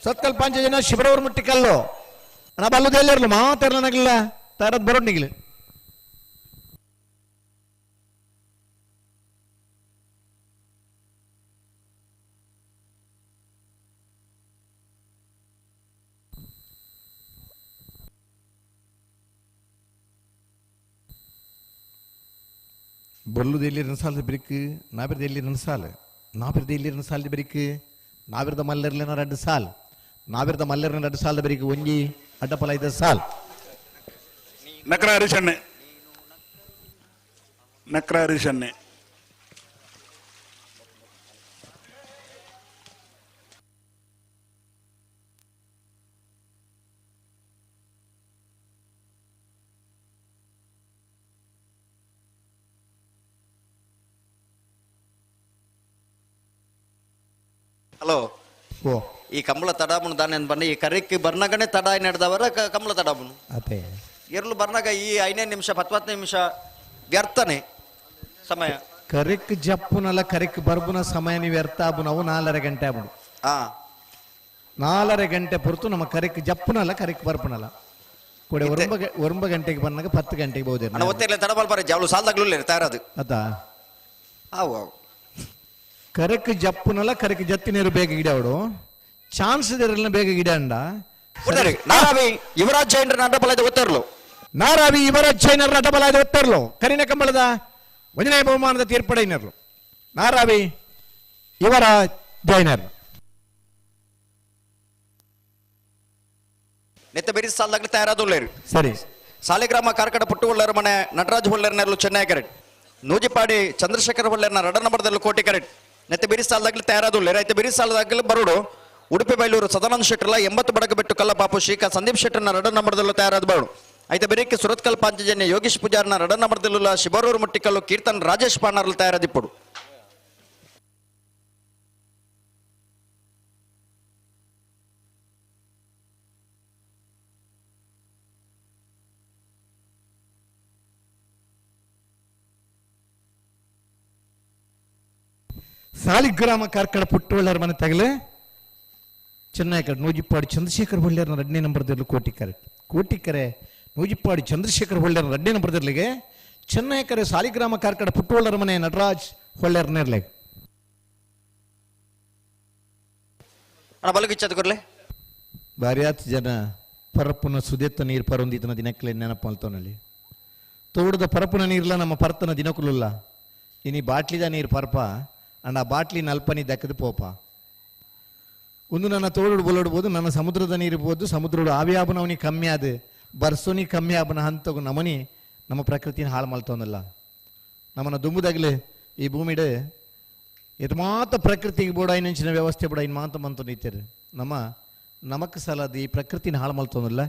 ಸತ್ಕಲ್ ಪಾಂಚ ಜನ ಶಿಬರವ್ರ ಮುಟ್ಟಿಕಲ್ಲು ನಾ ಬಲ್ಲುದೇ ಇರಲು ಮಾತಾಡಲಿಲ್ಲ ತಾರದ್ ಬರೋಡ್ ನಿಗಿಲು ಬೊಲ್ಲುದೆಲ್ಲಿ ರನಸಾಲದ ಬ್ರಿಕ್ ನಾಬಿರದೆಲ್ಲಿ ರನಸಾಲ ನಾಬಿರದೆಲ್ಲಿ ರನಸಾಲದ ಬ್ರಿಕ್ ನಾಬಿರದ ಮಲ್ಲರ್ಲಿನ 2 ಸಾಲ್ ನಾಬಿರದ ಮಲ್ಲರ್ನ 2 ಸಾಲದ ಬ್ರಿಕ್ ಒಂಜಿ ಅಡ್ಡಪಲ 5 ಸಾಲ್ ನಕ್ರ ಹರಿಶನ್ನೆ ಹಲೋ ಓ ಈ ಕಂಬಳ ತಡಾಮುನು ದಾನೆ ಬನ್ನಿ ಈ ಕರೆಕ್ಕೆ ಬರ್ನಾಗನೆ ತಡ ನಡೆದವರ ಕಂಬಳ ತಡಾಮುನು ಅದೇ ಎರ್ಲು ಬರ್ನಾಗ ಈ 5 ನಿಮಿಷ 10 ನಿಮಿಷ ವ್ಯರ್ಥನೆ ಸಮಯ ಕರೆಕ್ ಜಪ್ಪುನಲ್ಲ ಕರೆಕ್ ಬರ್ಬುನ ಸಮಯ ನೀವು ವ್ಯರ್ಥ ಆಬು ನಾವು 4:30 ಗಂಟೆ ಆಬುಡು ಹಾ 4:30 ಗಂಟೆ ಪೊರ್ತು ನಮ್ಮ ಕರೆಕ್ ಜಪ್ಪುನಲ್ಲ ಕರೆಕ್ ಬರ್ಪುನಲ್ಲ ಕೊಡೆ ಒಂಬ ಗಂಟೆಗೆ ಬಂದಾಗ 10 ಗಂಟೆಗೆ ಬಹುದೇ ಅಣ್ಣ ಒತ್ತಿರ್ಲಿ ತಡಬಲ್ ಬರ ಜಾವಳು ಸಾಲ್ದಾಗ್ಲೂ ತಯಾರದು ಅತಾ ಅವು ಕರೆಕ್ ಜಪ್ಪುನಲ್ಲ ಕರೆಕ್ ಜತ್ತಿ ನೀರು ಬೇಗ ಗಿಡ ಅವಡು ಚಾನ್ಸ್ ಇದರಲ್ಲ ಬೇಗ ಗಿಡ ಅಂಡ ನಾರಾವಿ ಯುವರಾಜ್ ಜೈನರ ಅಡ್ಡಬಲದ ಒತ್ತಿರ್ಲು ನಾರಾವಿ ಯುವರಾಜ್ ಜೈನರ ಅಡ್ಡಬಲದ ಒತ್ತಿರ್ಲು ಕರಿನ ಕಂಬಳದ 1ನೇ ಬಹುಮಾನದ ತೀರ್ಪಡೆಯಿನರ್ಲು ನಾರಾವಿ ಯುವರಾಜ್ ಜೈನರ್ ನೆತ್ತ ಬೇರೆ ಸಾಲ್ದಾಗ್ಲಿ ತಯಾರಾದುಲ್ಲೇರು ಸರಿ ಸಾಲಿಗ್ರಾಮ ಕಾರ್ಕಡ ಪುಟ್ಟು ಹೊಳ್ಳರ ಮನೆ ನಟರಾಜ್ ಹೊಳ್ಳರ್ನೆರ್ಲು ಚೆನ್ನೈ ಕರೆಕ್ಟ್ ನೂಜಿಪಾಡಿ ಚಂದ್ರಶೇಖರ್ ಹೊಳ್ಳರ್ನ 2 ನಂಬರ್ದಲ್ಲೂ ಕೋಟಿ ಕರೆಕ್ಟ್ ನೆತ್ತ ಬೇರೆ ಸಾಲದಾಗ್ಲಿ ತಯಾರಾದುಲ್ಲೇರು ಐತೆ ಬೇರೆ ಸಾಲದಾಗ್ಲಿ ಬರೋಡು ಉಡುಪಿ ಬೈಲೂರು ಸದಾನಂದ ಶೆಟ್ಟರ್ಲ 80 ಬಡಗ ಬಿಟ್ಟು ಕಲ್ಲ ಪಾಪು ಶ್ರೀಕಾ ಸಂದೀಪ್ ಶೆಟ್ಟರ್ನ 2 ನಂಬರ್ದಲ್ಲೂ ತಯಾರಾದ ಬಾಳು ಐತೆ ಬೇರೆಕ್ಕೆ ಸುರತ್ಕಲ್ ಪಾಂಚಜನ್ಯ ಯೋಗೀಶ್ ಪೂಜಾರ್ನ 2 ನಂಬರ್ದಲ್ಲೂ ಶಿಬರೂರು ಮುಟ್ಟಿಕಲ್ಲು ಕೀರ್ತನ್ ರಾಜೇಶ್ ಪಾಣರ್ಲು ತಯಾರಾದಿಪ್ಪಡು ಸಾಲಿಗ್ರಾಮ ಕಾರ್ಕಳ ಪುಟ್ಟೊಳ್ಳರ ಮನೆ ತಗಲೆ ಚೆನ್ನೈ ಕಡೆ ನೂಜಿಪ್ಪಾಡಿ ಚಂದ್ರಶೇಖರ್ ಹೊಳ್ಳೆರ್ನ 2ನೇ ನಂಬರ್ದಲ್ಲೂ ಕೋಟಿಕರೆ ನೂಜಿಪ್ಪಾಡಿ ಚಂದ್ರಶೇಖರ್ ಹೊಳ್ಳೆರ್ನ 2ನೇ ನಂಬರ್ದಲ್ಲಿಗೆ ಚೆನ್ನೈ ಕರೆ ಸಾಲಿಗ್ರಾಮ ಕಾರ್ಕಳ ಪುಟ್ಟೊಳ್ಳರ ಮನೆ ನಟರಾಜ್ ಹೊಳ್ಳೆರ್ನೇರ್ಲೆ ಅಣ್ಣ ಬಲಗಿಚ್ಚದ ಕೊರ್ಲೆ ಬಾರ್ಯಾತ್ ಜನ ಪರಪ್ಪನ ಸುದೆತ್ತ ನೀರು ಪರೊಂದಿತನ ದಿನಕ್ಕಲೆ ನೆನಪು ಅಲ್ತೋನಲ್ಲಿ ತೋಡದ ಪರಪ್ಪನ ನೀರ್ಲ ನಮ್ಮ ಪರ್ತನ ದಿನಕ್ಕುಲ್ಲ ಇನಿ ಬಾಟ್ಲಿದ ನೀರು ಪರಪ ಅಂಡ್ ಆ ಬಾಟ್ಲಿ ನಲ್ಪನಿ ದಕ್ಕದು ಪೋಪ ಒಂದು ನನ್ನ ತೋಡು ಬೋಲಡ್ಬೋದು ನನ್ನ ಸಮುದ್ರದ ನೀರು ಬೋದು ಸಮುದ್ರದ ಆವಿಯಾಬನ ಅವನಿಗೆ ಕಮ್ಮಿ ಆದ ಬರ್ಸೋನಿ ಕಮ್ಮಿ ಆಬನ ಹಂತಗು ನಮನಿ ನಮ್ಮ ಪ್ರಕೃತಿನ ಹಾಳು ಮಲ್ತೋನಲ್ಲ ನಮ್ಮನ್ನ ದುಂಬುದಾಗಲೇ ಈ ಭೂಮಿಡೆ ಇದು ಮಾತ್ರ ಪ್ರಕೃತಿಗೆ ಬೋಡ ಇನ್ನಂಚಿನ ವ್ಯವಸ್ಥೆ ಬೋಡ ಇನ್ನು ಮಾತ್ರ ಮಂತು ನಿಂತಿರು ನಮಕ್ ಸಲದ ಈ ಪ್ರಕೃತಿನ ಹಾಳು ಮಲ್ತೋನಲ್ಲ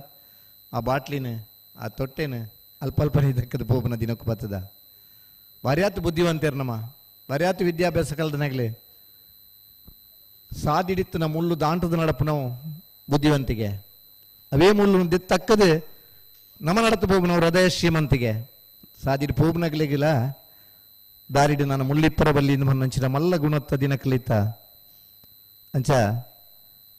ಆ ಬಾಟ್ಲಿನ ಆ ತೊಟ್ಟೆನ ಅಲ್ಪನೇ ದಕ್ಕದ ಪೋಪನ ದಿನಕ್ಕೂ ಬರ್ತದ ಭಾರ್ಯಾತು ಬುದ್ಧಿವಂತೇರು ನಮ್ಮ ಭಾರ್ಯಾತು ವಿದ್ಯಾಭ್ಯಾಸ ಕಲ್ದನಾಗ್ಲಿ ಸಾದಿಡಿತ್ತು ನಮ್ಮ ಮುಳ್ಳು ದಾಂಟದ ನಡಪು ನಾವು ಬುದ್ಧಿವಂತಿಗೆ ಅವೇ ಮುಳ್ಳು ತಕ್ಕದು ನಮ್ಮ ನಡತು ಪೋಬು ನಾವು ಹೃದಯ ಶ್ರೀಮಂತಿಗೆ ಸಾದಿಡಿ ಪೋಬ್ನಗ್ಲಿಗಿಲ್ಲ ದಾರಿಡು ನಾನು ಮುಳ್ಳಿಪ್ಪರ ಬಲ್ಲಿಂದ ಮನ್ನಂಚಿನ ಮಲ್ಲ ಗುಣತ್ತ ದಿನ ಕಲಿತ ಅಂಚ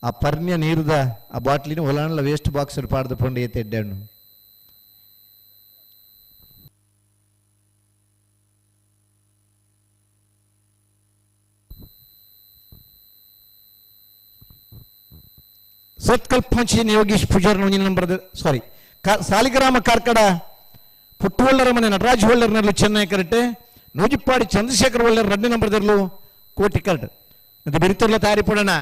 ಆ ಪರ್ಣ್ಯ ನೀರುದ ಆ ಬಾಟ್ಲಿನ ಹೊಲನಲ್ಲ ವೇಸ್ಟ್ ಬಾಕ್ಸ್ ಪಾಡ್ದು ಪೊಂಡು ಏತೆ ಎಡ್ಡೆಣ್ಣು ಸತ್ಕಲ್ಪಾಂಚಿನ ಯೋಗೀಶ್ ಪೂಜಾರ್ ನಂಬರ್ ಸಾರಿ ಸಾಲಿಗ್ರಾಮ ಕಾರ್ಕಡ ಪುಟ್ಟೊಳ್ಳರ ಮನೆ ನಟರಾಜ್ ಹೊಳ್ಳರ್ನಲ್ಲೂ ಚೆನ್ನೈ ಕರೆಕ್ಟ್ ನೂಜಿಪ್ಪಾಡಿ ಚಂದ್ರಶೇಖರ್ ಹೊಳ್ಳರ್ 2ನೇ ನಂಬರ್ದಲ್ಲೂ ಕೋಟಿ ಕರೆಕ್ಟ್ ಮತ್ತೆ ಬೆರಿತುರ್ಲ ತಯಾರಿ ಪಡೋಣ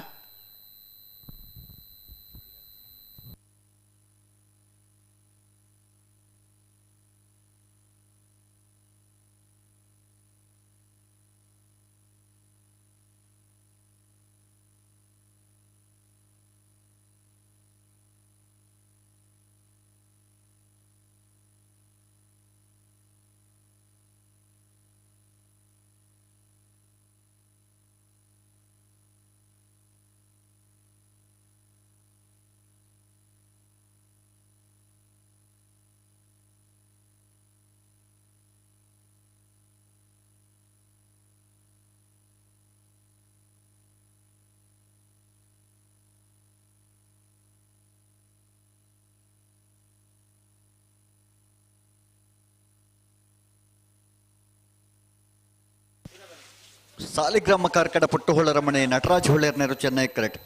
ಸಾಲಿಗ್ರಾಮ ಕಾರ್ಕಡ ಪುಟ್ಟು ಹೊಳ್ಳರ ಮನೆ ನಟರಾಜ್ ಹೊಳ್ಳೆರ್ನರು ಚೆನ್ನೈ ಕರೆಕ್ಟ್.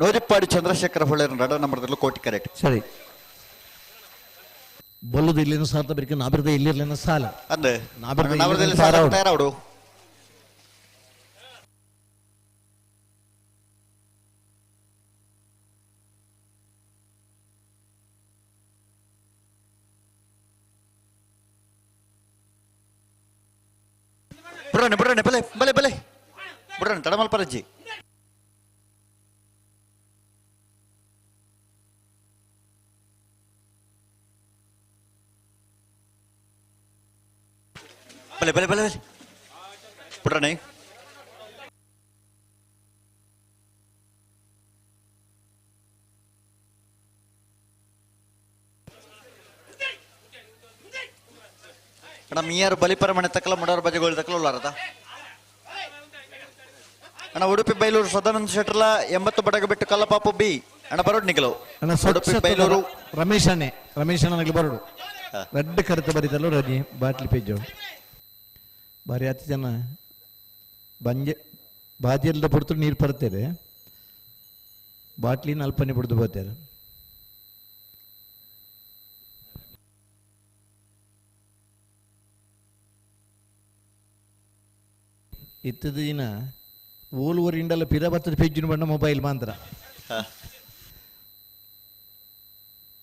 ನೋರಿಪ್ಪಾಡಿ ಚಂದ್ರಶೇಖರ ಹೊಳ್ಳೆರ್ ರಡ ನಂಬರ್ದಲ್ಲೂ ಕೋಟಿ ಕರೆಕ್ಟ್. ಸರಿ ಬಲ್ಲುದು ಇಲ್ಲಿನ ಸಾಲ ಬೇಕು ನಾಬಿರದ ಇಲ್ಲಿರ್ಲಿನ ಸಾಲ ಅಂದೆ ನಾಬಿರದ ನವರದಲ್ಲಿ ಸಾಲ ತಯಾರಾವಡು. ಬುಡ್ರನೆ ಬುಡ್ರನೆ ಬಲೆ ಬಲೆ ಬಲೆ ಬುಡ್ರನೆ ತಡಮಲ್ಪರಜ್ಜಿ. ಬಲೆ ಬಲೆ ಬಲೆ ಬಲೆ ಬುಡ್ರನೆ ಅಣ್ಣ ಮೀಯಾರು ಬಲಿಪರ ಮನೆ ತಕ್ಕಲ ಮುಡಾರು ಬಜೆಗೋಳಿ ತಕ್ಕಲುಲ್ಲಾರದ ಅಣ್ಣ ಉಡುಪಿ ಬೈಲೂರು ಸದಾನಂದ ಶೆಟ್ರಲ 80 ಬಡಗ ಬಿಟ್ಟು ಕಲ್ಲಪಾಪು ಬಿ ಅಣ್ಣ ಬರೋಡ್ ನಿಖಲು ಉಡುಪಿ ಬೈಲೂರು ರಮೇಶ್ ಅಣ್ಣಗೆ ಬರೋಡು ರೆಡ್ ಕರೆತ ಬರೀತಲ್ಲ ರಜಿ ಬಾಟ್ಲಿ ಪೇಜು ಬಾರಿ ಹತ್ತು ಜನ ಬಂಜೆ ಬಾಜಿಯಲ್ದ ಪುಡ್ತು ನೀರು ಬರ್ತೇವೆ ಬಾಟ್ಲಿನ ಅಲ್ಪನೆ ಬಿಡ್ದು ಬರ್ತಾರೆ. ಇತ್ತದ ದಿನ ಓಲ್ವರಿಂಡಲ್ಲ ಪಿರ ಬರ್ತದೆ ಪೆಜ್ಜಿನ ಬಣ್ಣ ಮೊಬೈಲ್ ಮಾತ್ರ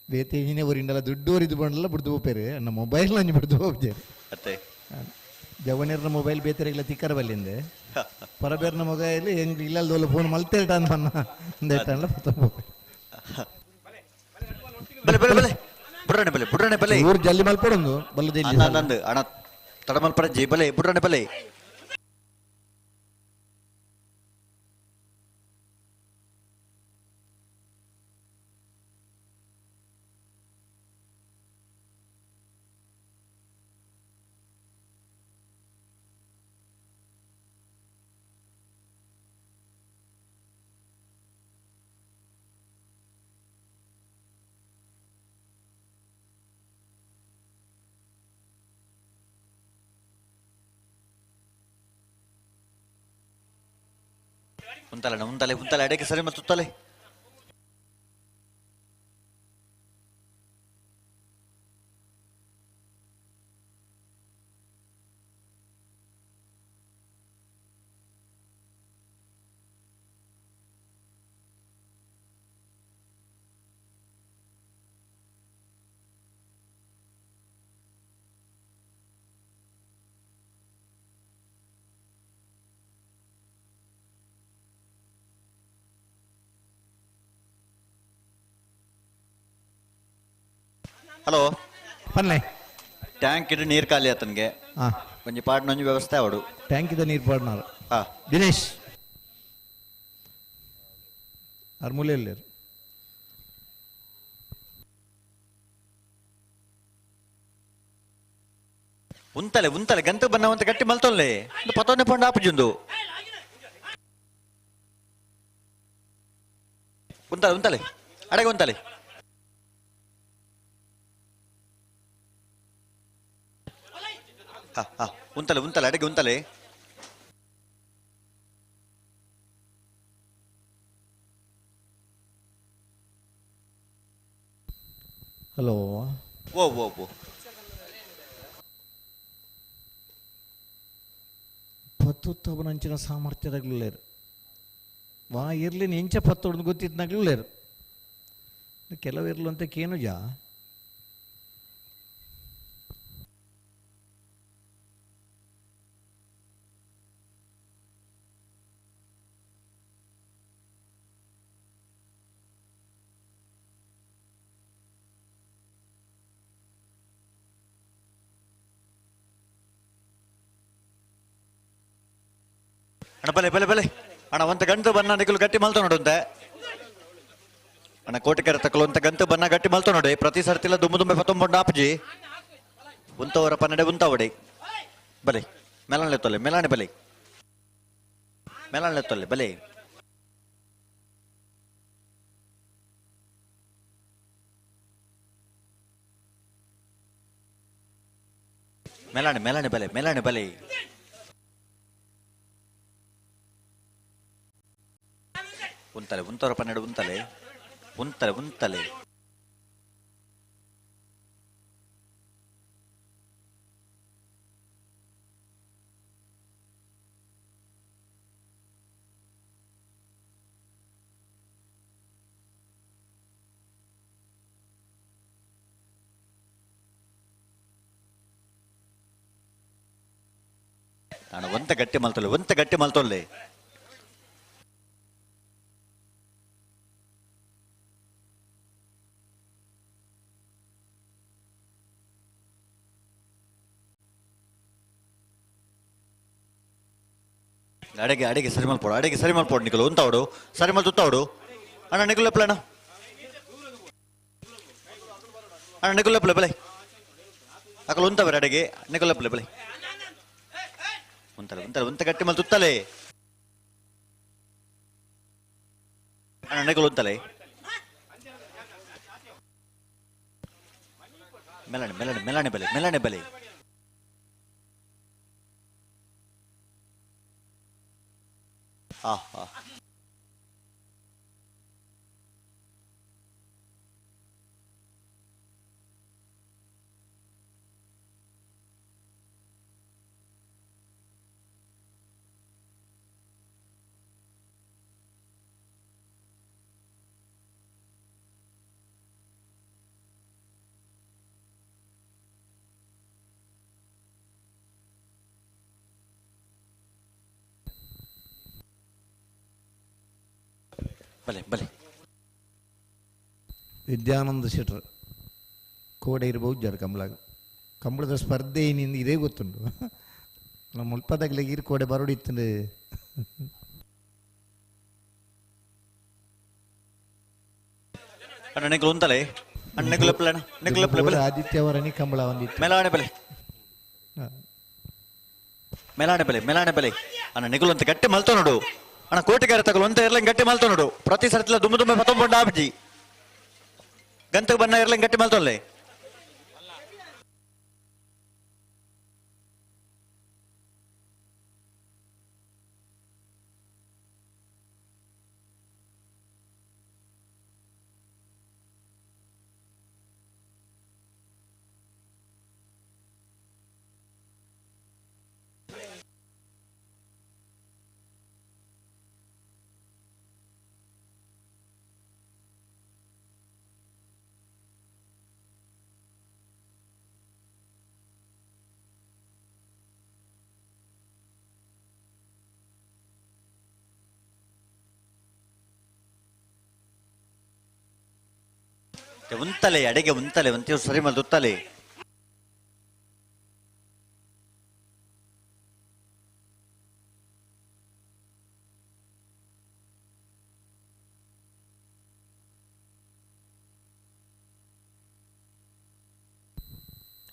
ಬೇತೆ ಒರಿಂಡಲ್ಲ ದುಡ್ಡು ಬಂಡಲ್ಲ ಬಿಡ್ದು ಹೋಗ್ತಾರೆ ಅನ್ನ ಮೊಬೈಲ್ ನಂಜು ಬಿಡ್ದು ಹೋಗ್ತಾರೆ. ಜವನಿಯರ್ನ ಮೊಬೈಲ್ ಬೇತರೆಲ್ಲ ತಿಕ್ಕರ ಬಲ್ಲಿಂದೆ ಪರಬೇರ್ನ ಮೊಬೈಲ್ ಹೆಂಗ್ ಇಲ್ಲಲ್ದೋಲ್ಲ ಫೋನ್ ಮಲ್ತೇಟ ಅಂತ ಊರು ಜಲ್ದಿ ಮಲ್ಪಡೊಂದು ಬಲ್ಲದಿಲ್ಲ ಅಣ್ಣ ತಡಮಲ್ಪರಜ್ಜಿ ಬಲೆ ಬುಡ್ರನೆ ಬಲೆ ಉಂತಲೆ ಅಡೆಗೆ ಸರಿ ಮತ್ತು ತುತ್ತಲೆ ಹಲೋ ಪನ್ನೆ ಟ್ಯಾಂಕ್ ಇಡು ನೀರು ಖಾಲಿ ಆತನ್ಗೆ ಒಂಜಿ ಪಾಡ್ನೊಂಜಿ ವ್ಯವಸ್ಥೆ ಅವಡು ಟ್ಯಾಂಕ್ ಇದ ನೀರು ಪಾಡ್ನಾರ ದಿನೇಶ್ ಅರ್ಮೂಲೆಯಲ್ಲಿ ಉಂತಲೆ ಗಂತು ಬನ್ನವಂತ ಗಟ್ಟಿ ಮಲ್ತೊಲ್ಲೆ ಪತೊಂದೆ ಪಂಡ ಆಪುಜುಂದು ಉಂತಲೆ ಅಡೆಗೆ ಉಂತಲೆ ಉಂತಲೆ ಅಡೆಗೆ ಉಂತಲೆ ಹಲೋ ಓ ಪತ್ತೊತ್ತವನಂಚಿನ ಸಾಮರ್ಥ್ಯದಾಗಲೇರು ವಾ ಇರ್ಲಿ ಇಂಚ ಪತ್ತೊಡ್ದು ಗೊತ್ತಿದ್ನಾಗ್ಲೇರು ಕೆಲವು ಇರ್ಲು ಅಂತ ಕೇನು ಜಾ ಅಣ್ಣ ಬಲೆ ಅಣ್ಣ ಒಂತ ಗಂಟು ಬನ್ನ ನಿಕಲು ಗಟ್ಟಿ ಮಲ್ತ ನೋಡುಂತೆ ಅಣ್ಣ ಕೋಟಿಕೆರೆ ತಕ್ಕಲು ಒಂತ ಗಂಟು ಬನ್ನ ಗಟ್ಟಿ ಮಲ್ತ ನೋಡಿ ಪ್ರತಿ ಸರ್ತಿಲ್ಲ ದುಂಬೆ ಪತ್ತೊಂಬಂಡು ಆಪುಜಿ ಉಂತವರ ಪನ್ನಡೆ ಉಂತಾವಡಿ ಬಲೆ ಮೆಲಾಣೆತ್ತೊಲ್ಲೆ ಮೆಲಾಣೆ ಬಲೆ ಮೆಲಾಣೆತ್ತೊಲ್ಲೆ ಬಲೆ ಮೆಲಾಣೆ ಬಲೆ ಉಂತಲೆ ಉಂತವರ ಪನ್ನೆರಡು ಉಂತಲೆ ಉಂತಲೆ ಉಂತಲೆ ನಾನು ಒಂತ ಗಟ್ಟಿ ಮಲ್ತೊಲ್ಲೆ ಅಡಿಗೆ ಸರಿ ಮಲ್ಪೋಡು ನಿಕಲು ಉಂತಾವಡು ಸರಿ ಮಲ್ ತುತ್ತಾವಡು ಅಣ್ಣ ನಿಕಲು ಎಪ್ಪಲ ಅಣ್ಣ ನಿಕಲು ಎಪ್ಪಲೆ ಬೆಲೆ ಅಕಲು ಉಂತಾವ್ರೆ ಅಡಿಗೆ ನಿಕಲು ಎಪ್ಪಲೆ ಬೆಲೆ ಒಂತ ಗಟ್ಟಿ ಮಲ್ ತುತ್ತಲೆ ಅಣ್ಣ ನಿಕಲು ಉಂತಲೆ ಮೆಲಾಣೆ ಬೆಲೆ ಹಾ ಬಲೆ ವಿದ್ಯಾನಂದ ಶೆಟ್ರ್ ಕೋಡೆ ಇರಬಹುದು ಜರ ಕಂಬಳದ ಸ್ಪರ್ಧೆ ಏನಿಂದ ಇದೇ ಗೊತ್ತುಂಟು ನಮ್ಮ ಮುಲ್ಪದಾಗ್ಲಿಗೆ ಇರು ಕೋಡೆ ಬರೋಡಿತ್ತು ಅಣ್ಣನಿಗಳು ಉಂತಲೆ ಆದಿತ್ಯ ಅವರನಿ ಕಂಬಳ ಒಂದಿತ್ತು ಮೆಲಾಣೆ ಬೆಲೆ ಅಣ್ಣ ನಿಗುಲು ಅಂತ ಗಟ್ಟಿ ಮಲ್ತೋ ನೋಡು ಅಣ್ಣ ಕೋಟಿಗಾರ ತಗೊಳ್ಳು ಅಂತ ಇರ್ಲಂಗ್ ಗಟ್ಟಿ ಮಲ್ತೋ ನೋಡು ಪ್ರತಿ ಸರ್ತಿಲ ದುಮ್ಮೆ ಪತ್ತೊಂಬಂಡ ಆಬ್ಜಿ ಗಂತಕ್ಕೆ ಬನ್ನ ಇರ್ಲಂಗ್ ಗಟ್ಟಿ ಮಲ್ತೊಲ್ಲೆ ಉಂತಲೆ ಅಡಿಗೆ ಉಂತಲೆ ಒಂತೀವ್ರು ಸರಿ ಮಲ್ ತುತ್ತಲೆ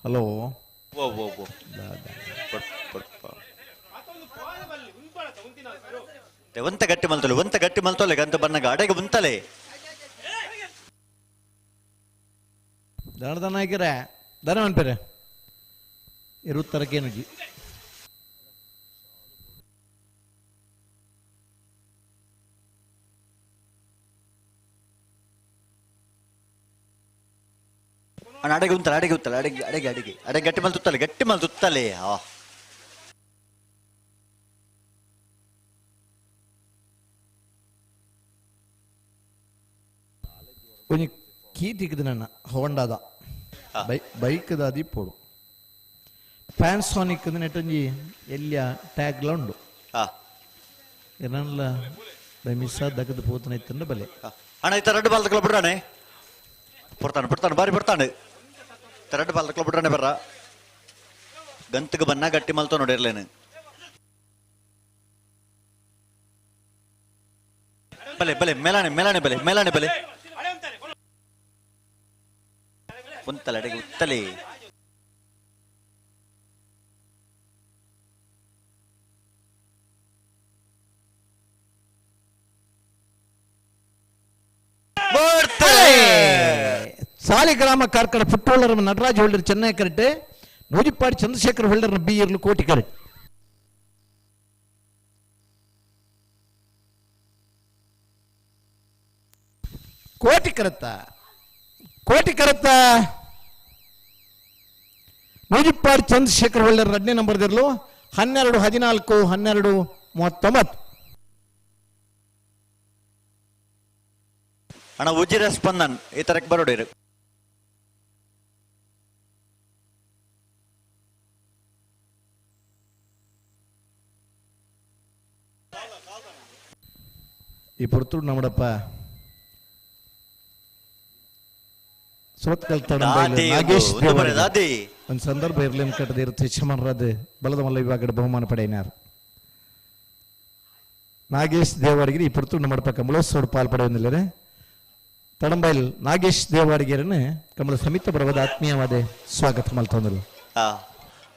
ಹಲೋ ಒಂತ ಗಟ್ಟಿ ಮಲ್ತೊಲೆ ಗಂತ ಬನ್ನಗ ಅಡೆಗೆ ಉಂತಲೆ ದಾನದ ನಾಯಕರೇ ದಾನ ಅನ್ಪೇರೆ ಇರುತ್ತರಕ್ಕೇನುಜಿ ಅಣ್ಣ ಅಡೆಗೆ ಉಂತಲೆ ಅಡೆಗೆ ಗಟ್ಟಿ ಮಲ್ ತುತ್ತಲೆ ಕೊಂಚ ಕೀತಿಕ್ಕಿದ ನನ್ನ ಹೋಂಡಾದ ಬೈಕ್ದ ದಿಪ್ಪೋಡು ಪ್ಯಾನ್ಸಾನಿಕ್ ನೆಟ್ಟೊಂಜಿ ಎಲ್ಲಿಯ ಟ್ಯಾಗ್ಲ ಉಂಡು ಏನಲ್ಲ ಮಿಸ್ ದಗದು ಪೋತನ ಇತ್ತಂಡ ಬಲೆ ಅಣ್ಣ ಇತ್ತ ರೆಡ್ ಬಾಲ್ ತಗೊಳ ಬಿಡ್ರಾನೆ ಪುಡ್ತಾನೆ ಬಾರಿ ಪುಡ್ತಾನೆ ರೆಡ್ ಬಾಲ್ ತಗೊಳ ಬಿಡ್ರಾನೆ ಬರ್ರ ಗಂತಕ್ಕೆ ಬನ್ನ ಗಟ್ಟಿ ಮಲ್ತೋ ನೋಡಿರ್ಲೇನು ಬಲೆ ಮೇಲಾಣೆ ಬಲೆ ಉಂತಲೆ ಅಡೆಗೆ ಉತ್ತಲೆ ಸಾಲಿಗ್ರಾಮ ಕಾರ್ಕಳ ಫುಟ್ಬಾಲರ್ ನಟರಾಜ್ ಹೋಲ್ಡರ್ ಚೆನ್ನೈ ಕರೆಕ್ಟ್ ನೂಜಿಪ್ಪಾಡಿ ಚಂದ್ರಶೇಖರ್ ಹೋಲ್ಡರ್ ಬಿ ಇರ್ಲು ಕೋಟಿ ಕರೆಕ್ಟ್ ಕೋಟಿ ಕರತ್ತ ನೂಜಿಪ್ಪಾಡ್ ಚಂದ್ರಶೇಖರ್ ಹೊಳ್ಳೆರ್ 2ನೇ ನಂಬರ್ದಿರ್ಲು 12-14-12-39. ಅಣ್ಣ ಉಜಿರ ಸ್ಪಂದನ್ ಈ ತರಕ್ಕೆ ಬರೋಡಿರು. ಈ ಪುರ್ತೂರು ನಮ್ಮಡಪ್ಪ ಸೋತ್ಕಲ್ ನಾಗೇಶ್ ಒಂದು ಸಂದರ್ಭ ಇರಲಿ ಕಟ್ಟದ ಇರುತ್ತೆ ಚಮನ್ರಾದ್ ಬಲದ ಮಲ್ಲ ವಿಭಾಗದ ಬಹುಮಾನ ಪಡೆಯಿನಾರ್ ನಾಗೇಶ್ ದೇವಾಡಿಗೆ ಈ ಪುರ್ತೂರು ನಮ್ಮಡಪ್ಪ ಕಮಲೋತ್ಸವ ಪಾಲ್ಪಡೆಯೊಂದಿಲ್ಲರೆ ತಡಂಬೈಲ್ ನಾಗೇಶ್ ದೇವಾಡಿಗೆರನ್ನು ಕಮಲ ಸಮಿತ ಬರವಾದ ಆತ್ಮೀಯವಾದ ಸ್ವಾಗತ ಮಲ್ತಂದರು.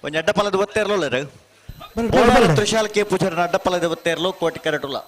ಒಂದು ಅಡ್ಡಪಲ್ಲದ ಒತ್ತೇರ್ಲೋ ತ್ರಿಶಾಲ್ ಕೆ ಪೂಜಾರನ ಅಡ್ಡಪಲ್ಲದ ಒತ್ತೇರ್ಲೋ ಕೋಟಿ ಕರಟುಲ್ಲ.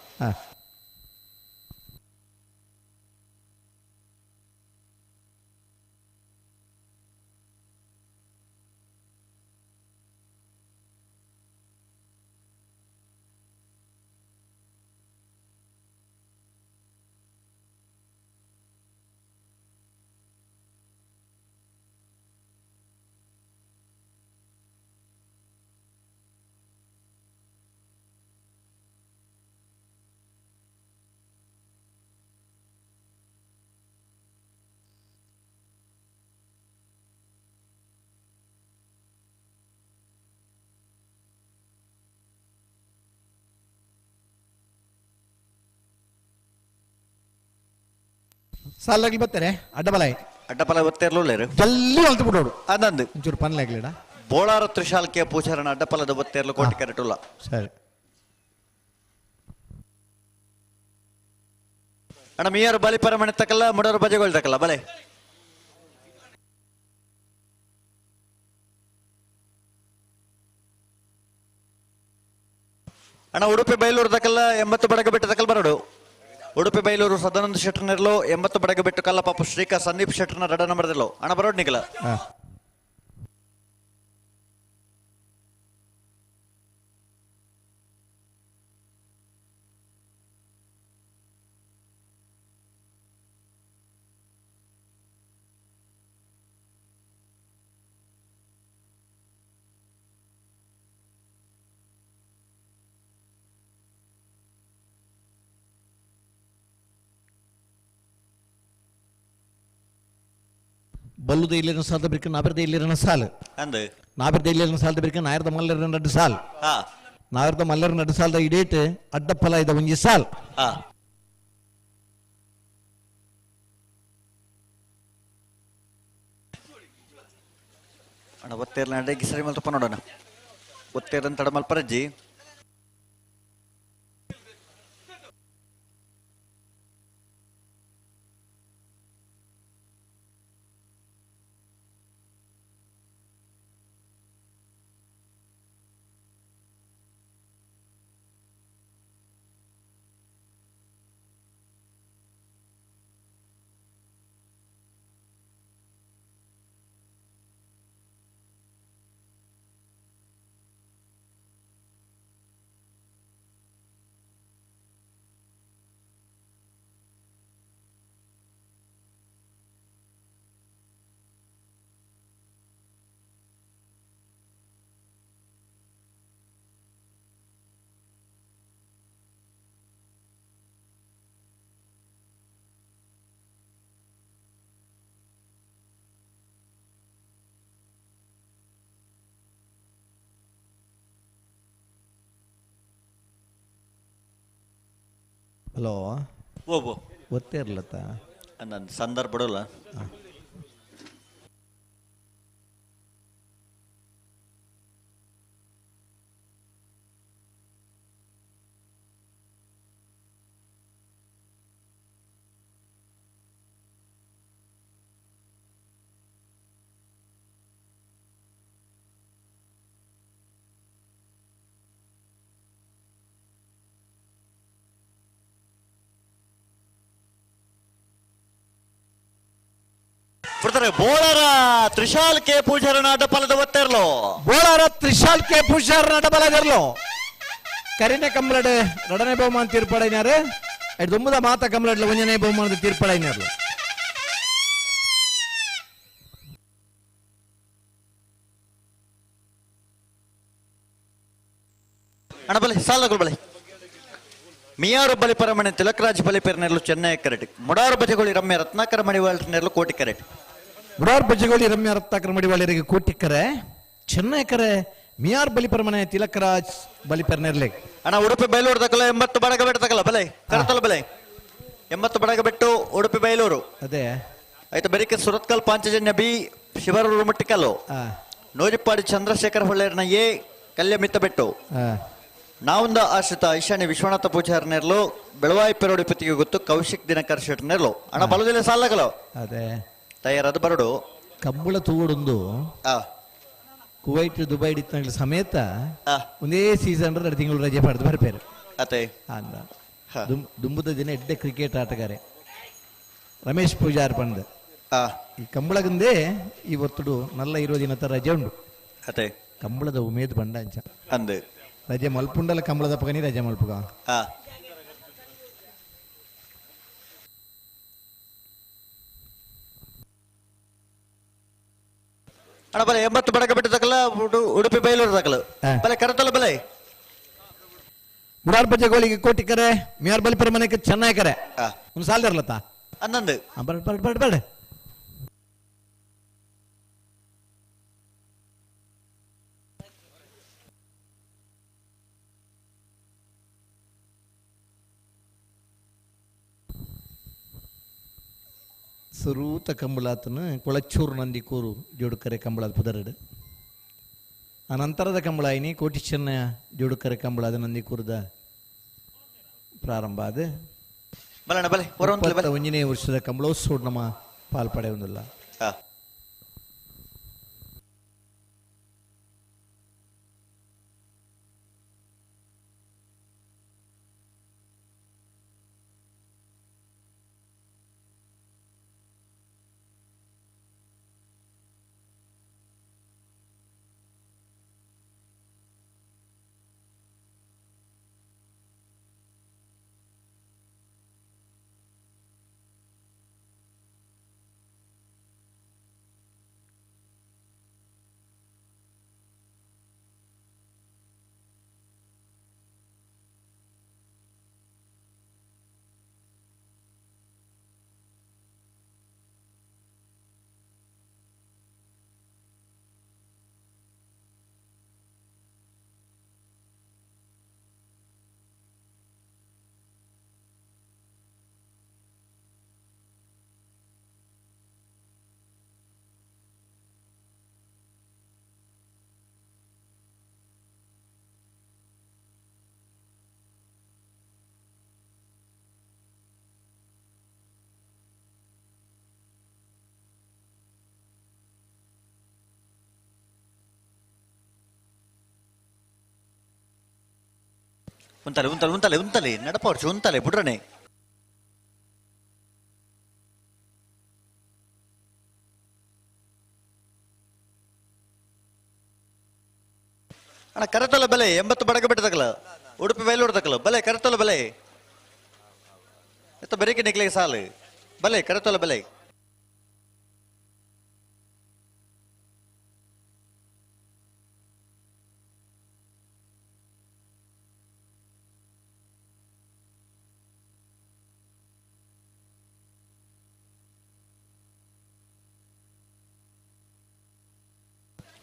ಸಾಲಾಗ್ಲಿ ಬರ್ತಾರೆ ಅಡ್ಡಪಲ್ಲ ಒತ್ತೇರ್ಲೋ ಜಲ್ದಿ ಹೊಲ್ತು ಬಿಡೋಡು ಅದಂದು ಒಂಚೂರು ಪನ್ಲಾಗ್ಲಿಡ ಬೋಳಾರ ತ್ರಿಶಾಲ್ ಕೆ ಪೂಜಾರನ ಅಡ್ಡಪಲ್ಲದ ಒತ್ತೇರ್ಲು ಕೋಟಿ ಕರಟುಲ್ಲ. ಸರಿ ಅಣ್ಣ ಮೀಯರು ಬಲಿ ಪರಮಣೆ ತಕಲ್ಲ ಮುಡೋರು ಬಜೆಗಳು ತಕಲ್ಲ ಬಲೆ ಅಣ್ಣ ಉಡುಪಿ ಬೈಲೂರು ತಕಲ್ಲ 80 ಬಡಗ ಬಿಟ್ಟು ತಕಲ್ ಬರೋಡು. ಉಡುಪಿ ಬೈಲೂರು ಸದಾನಂದ ಶೆಟ್ಟರ್ನರ್ಲು 80 ಬಡಗ ಬಿಟ್ಟು ಕಲ್ಲ ಪಾಪ ಶ್ರೀಕಾ ಸಂದೀಪ್ ಶೆಟ್ಟರ್ನ 2 ನಂಬರ್ದಿಲ್ಲೋ ಅಣ್ಣ ಬರೋಡ್ ನಿಕಲ. ಬಲ್ಲುದ ಇಲ್ಲಿನ ಸಾಲದ ಬಿರ್ಕ ನಾಬಿರ್ದ ಇಲ್ಲಿನ ಸಾಲು ಅಂದು ನಾಬಿರ್ದ ಇಲ್ಲಿನ ಸಾಲದ ಬಿರ್ಕ ನಾಯರ್ದ ಮಲ್ಲರ 2 ಸಾಲ್ ನಾಯರ್ದ ಮಲ್ಲರ 2 ಸಾಲದ ಇಡೇಟ್ ಅಡ್ಡಫಲ ಇದ ಒಂಜಿ ಸಾಲ್ ಅಣ್ಣ ಒತ್ತೇರ್ಲ ಅಡ್ಡಗಿ ಸರಿ ಮಲ್ತಪ್ಪ ನೋಡೋಣ ಒತ್ತೇರನ್ ತಡ ಮಲ್ಪರಜ್ಜಿ ಹಲೋ ಓ ಗೊತ್ತೇ ಇರ್ಲತ್ತ ನನ್ನ ಸಂದರ್ಭ ಬಿಡೋಲ್ಲ. ಬೋಳಾರ ತ್ರಿಶಾಲ್ ಕೆ ಪೂಜಾರನ ಅಡ್ಡಪಲದ ಒತ್ತೇರ್ಲೋ ಬೋಳಾರ ತ್ರಿಶಾಲ್ ಕೆ ಪೂಜಾರನ ಅಡ್ಡಪಲದಿರ್ಲೋ ಕರಿನೆ ಕಮ್ಲಡ್ 2ನೇ ಬಹುಮಾನ ತೀರ್ಪಡೈನಾರು 9 ಮಾತ ಕಮ್ಲಡ್ಲ 1ನೇ ಬಹುಮಾನದ ತೀರ್ಪಡೈನಾರು ಅಣ್ಣ ಬಲೆ ಸಾಲಗಳು ಬಲೆ ಮಿಯಾರು ಬಲಿಪರಮಣೆ ತಿಲಕರಾಜ್ ಬಲಿಪೆರ್ನೆರ್ಲು ಚೆನ್ನೈ ಕರೆಟ್ ಮುಡಾರು ಬಜೆಗೋಳಿ ರಮ್ಯ ರತ್ನಾಕರ ಮಣಿವಾಳ್ನೆರ್ಲು ಕೋಟಿ ಕರೆಟ್ ಮುಡಾರ್ ಬಜ್ಜಗೋಳಿ ರಮ್ಯ ರತ್ನಾಕರ ಮಡಿವಾಳಿಯರಿಗೆ ಕೋಟಿಕ್ಕರೆ ಚೆನ್ನೈಕರೆ ಮಿಯಾರ್ ಬಲಿಪರಮನೆ ತಿಲಕರಾಜ್ ಬಲಿಪೆರ್ನೆರ್ಲೆ ಅಣ್ಣ ಉಡುಪಿ ಬೈಲೂರು ತಕಲ 80 ಬಡಗ ಬೆಟ್ಟ ತಕಲ ಬಲೆ ಕರೆತಲ ಬಲೆ 80 ಬಡಗ ಬೆಟ್ಟು ಉಡುಪಿ ಬೈಲೂರು ಅದೇ ಆಯ್ತು ಬೆರಿಕೆ ಸುರತ್ಕಲ್ ಪಾಂಚಜನ್ಯ ಬಿ ಶಿವರೂರು ಮುಟ್ಟಿಕಲ್ಲು ಆ, ನೋಜಿಪ್ಪಾಡಿ ಚಂದ್ರಶೇಖರ್ ಹೊಳ್ಳೆರ್ನ ಎ ಕಲ್ಯಮಿತ್ತ ಬೆಟ್ಟು ಆ, ನಾವುಂದ ಆಶ್ರಿತ ಈಶಾನ್ಯ ವಿಶ್ವನಾಥ ಪೂಜಾರನೆರ್ಲು ಬೆಳವಾಯಿ ಪೆರೋಡಿಪತಿಗೆ ಗೊತ್ತು ಕೌಶಿಕ್ ದಿನಕರ್ ಶೆಟ್ನೆರ್ಲು ಅಣ್ಣ ಬಲದಿಲ್ಲ ಸಾಲಗಳು ಅದೇ ತಯಾರದು ಬರಡು ಕಂಬಳ ತೂವಡೊಂದು ಆ ಕುವೈಟ್ ದುಬೈ ಇತ್ತಂಗ್ಲ ಸಮೇತ ಆ ಒಂದೇ ಸೀಸನ್ 2 ತಿಂಗಳು ರಜೆ ಪಡೆದು ಬರ್ಪೇರು ಅತೆ ಅಂದ ಹ. ದುಂಬುದ ದಿನ ಎಡ್ಡೆ ಕ್ರಿಕೆಟ್ ಆಟಗಾರೆ ರಮೇಶ್ ಪೂಜಾರ್ ಪಂಡ್ ಆ ಈ ಕಂಬಳಗಂದೇ ಈ ಒತ್ತುಡು ನಲ್ಲ ಇರೋ ದಿನ ರಜೆ ಉಂಡು ಅತೆ ಕಂಬಳದ ಉಮೇದ್ ಬಂಡ ಅಂಚ ಅಂದು ರಜೆ ಮಲ್ಪುಂಡಲ್ಲ ಕಂಬಳದ ಪಗನಿ ರಜೆ ಮಲ್ಪುಗ ಆ ಅಣ್ಣ ಬಲೆ 80 ಬಡಗ ಬೆಟ್ಟ ತಕಲ ಉಡುಪಿ ಬೈಲೂರು ತಕಲು ಆ. ಬಲೆ ಕರೆತಲ ಬಲೆ ಮುಡಾರ್ ಬಜ್ಜಗೋಳಿಗೆ ಕೋಟಿಕರೆ ಮಿಯಾರ್ ಬಲಿಪರಮನೆಗೆ ಚೆನ್ನೈಕರೆ ಆ ಒಂದು ಸಾಲ ಇರ್ಲತ್ತ ಅನ್ನಂದು ಬರ್ಡ್ ಬರ್ಡ್ ಬರ್ಡ್ ಬರ್ಡ್ ಸುರೂತ ಕಂಬಳಾತನ ಕೊಳಚೂರು ನಂದಿಕೂರು ಜೋಡುಕರೆ ಕಂಬಳದ ಪುದರಡು ಅನಂತರದ ಕಂಬಳಾಯಿನಿ ಕೋಟಿ ಚೆನ್ನ ಜೋಡುಕರೆ ಕಂಬಳದ ನಂದಿಕೂರದ ಪ್ರಾರಂಭ ಅದು ಬಲಣ್ಣ ಬಲೆ ಹೊರವಂತಲೆ ಬಲೆ 21ನೇ ವರ್ಷದ ಕಂಬಳೋತ್ಸವ ನಮ್ಮ ಪಾಲ್ಪಡೆ ಒಂದಿಲ್ಲ ಆ ಉಂತಲೆ ನಡಪವರ್ಚು ಉಂತಲೆ ಬುಡ್ರನೆ ಅಣ್ಣ ಕರೆತೊಲ ಬಲೆ 80 ಬಡಗ ಬೆಟ್ಟ ತಕಲ ಉಡುಪಿ ಬೈಲೂರು ತಕಲ ಬಲೆ ಕರೆತೊಲ ಬಲೆ ಎತ್ತ ಬೆರಿಕೆ ನಿಕ್ಲಿಗೆ ಸಾಲು ಬಲೆ ಕರೆತೊಲ ಬಲೆ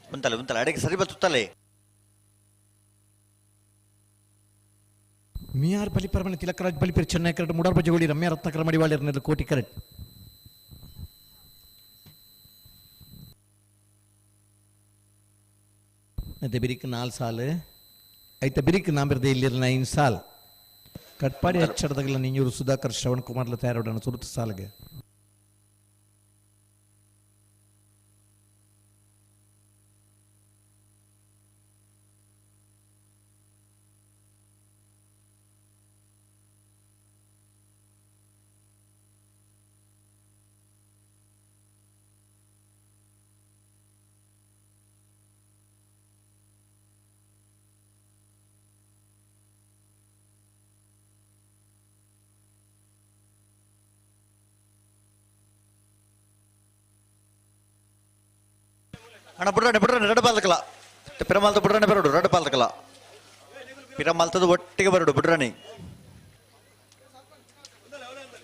ಉಂತಲೆ ಅಡಿಗೆ ಸರಿ ಬರ್ತುತ್ತಲೆ ಮಿಯಾರ್ ಬಲಿಪರಮನೆ ತಿಲಕರಾಜ್ ಬಲಿಪೇರ್ ಚೆನ್ನೈಕರೆ ಮುಡಾರ್ ಬಜ್ಜಗೋಳಿ ರಮ್ಯ ರತ್ನಾಕರ ಮಡಿವಾಳಿಯರ್ನೆಲ್ಲ ಕೋಟಿಕರೆ ಮತ್ತೆ ಬಿರಿಕ್ 4 ಸಾಲು ಐತೆ ಬಿರಿಕ್ ನಾಂಬಿರ್ದೆ ಇಲ್ಲಿರ್ನ 9 ಸಾಲ್ ಕಟ್ಪಾಡಿ ಅಚ್ಚಡದಾಗಲ ನಿಂಜೂರು ಸುಧಾಕರ್ ಶ್ರವಣ್ ಕುಮಾರ್ಲ ತಯಾರೋಡಣ ಸುರುತ ಸಾಲ್ಗೆ ಅಣ್ಣ ಬುಡ್ರನೆ ರೆಡ್ ಬಾಲ್ ತಕಲ ಪೆರಮಾಲ್ದ ಬುಡ್ರನೆ ಬರೋಡು ರೆಡ್ ಬಾಲ್ ತಕಲ ಪಿರ ಮಲ್ತದ ಒಟ್ಟಿಗೆ ಬರಡು ಬಿಡ್ರಾಣಿ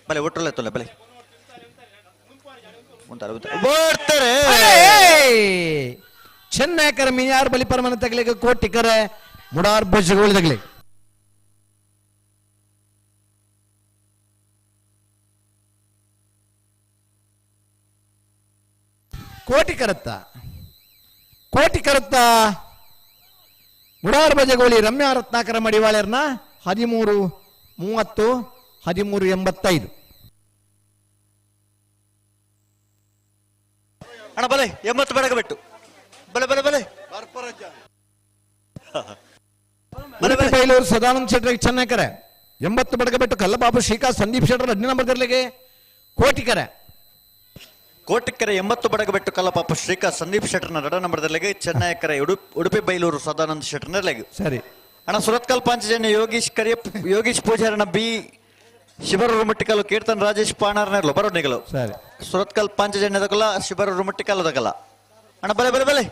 ಬಲೆ ಒಟ್ಟಲ್ಲ ಎತ್ತಲ್ಲ ಬಲೆ ಬರ್ತಾರೆ ಚೆನ್ನೈಕರ ಮಿಯಾರ್ ಬಲಿ ಪರಮನ ತಗಲಿಗೆ ಕೋಟಿಕರ ಮುಡಾರ್ ಬಜ್ಜಗಳು ತಗಲಿ ಕೋಟಿ ಕರತ್ತ ಮುಡಾರ್ ಬಜಗೋಳಿ ರಮ್ಯಾ ರತ್ನಾಕರ ಮಡಿವಾಳ್ಯರ್ನ 13-30 13-85 ಅಣ್ಣ ಬಲೆ 80 ಬೆಳಗಬಿಟ್ಟು ಬಲೆ ಬಲೆ ಬಲೆ ಬೈಲೂರು ಸದಾನಂದ ಶೆಟ್ಟಿ ಚೆನ್ನೈಕರ 80 ಬಡಗಬಿಟ್ಟು ಕಲ್ಲಬಾಬು ಶ್ರೀಕಾಂತ್ ಸಂದೀಪ್ ಶೆಟ್ಟರ್ 10 ನಂಬರ್ ತೆರಲಿಗೆ ಕೋಟಿಕರ 80 ಬಡಗಬಿಟ್ಟು ಕಲ್ಲಪಾಪ ಶ್ರೀಕಾಂತ್ ಸಂದೀಪ್ ಶೆಟ್ಟರ್ನ 2 ನಂಬರ್ದಲ್ಲಿಗೆ ಚೆನ್ನೈಕರ ಉಡುಪಿ ಬೈಲೂರು ಸದಾನಂದ ಶೆಟ್ಟರ್ನಲ್ಲಿಗೆ ಸರಿ ಅಣ್ಣ ಸುರತ್ಕಲ್ ಪಾಂಚಜನ್ಯ ಯೋಗೀಶ್ ಪೂಜಾರನ ಬಿ ಶಿಬರೂರು ಮುಟ್ಟಿಕಲ್ಲು ಕೀರ್ತನ್ ರಾಜೇಶ್ ಪಾಣಾರ್ನರ್ಲು ಬರೋ ನಿಗಲು ಸರಿ ಸುರತ್ಕಲ್ ಪಾಂಚಜನ್ಯದಕಲ್ಲ ಶಿಬರೂರು ಮುಟ್ಟಿಕಲ್ಲದಕಲ್ಲ ಅಣ್ಣ ಬಲೆ ಬಲೆ ಬಲೆ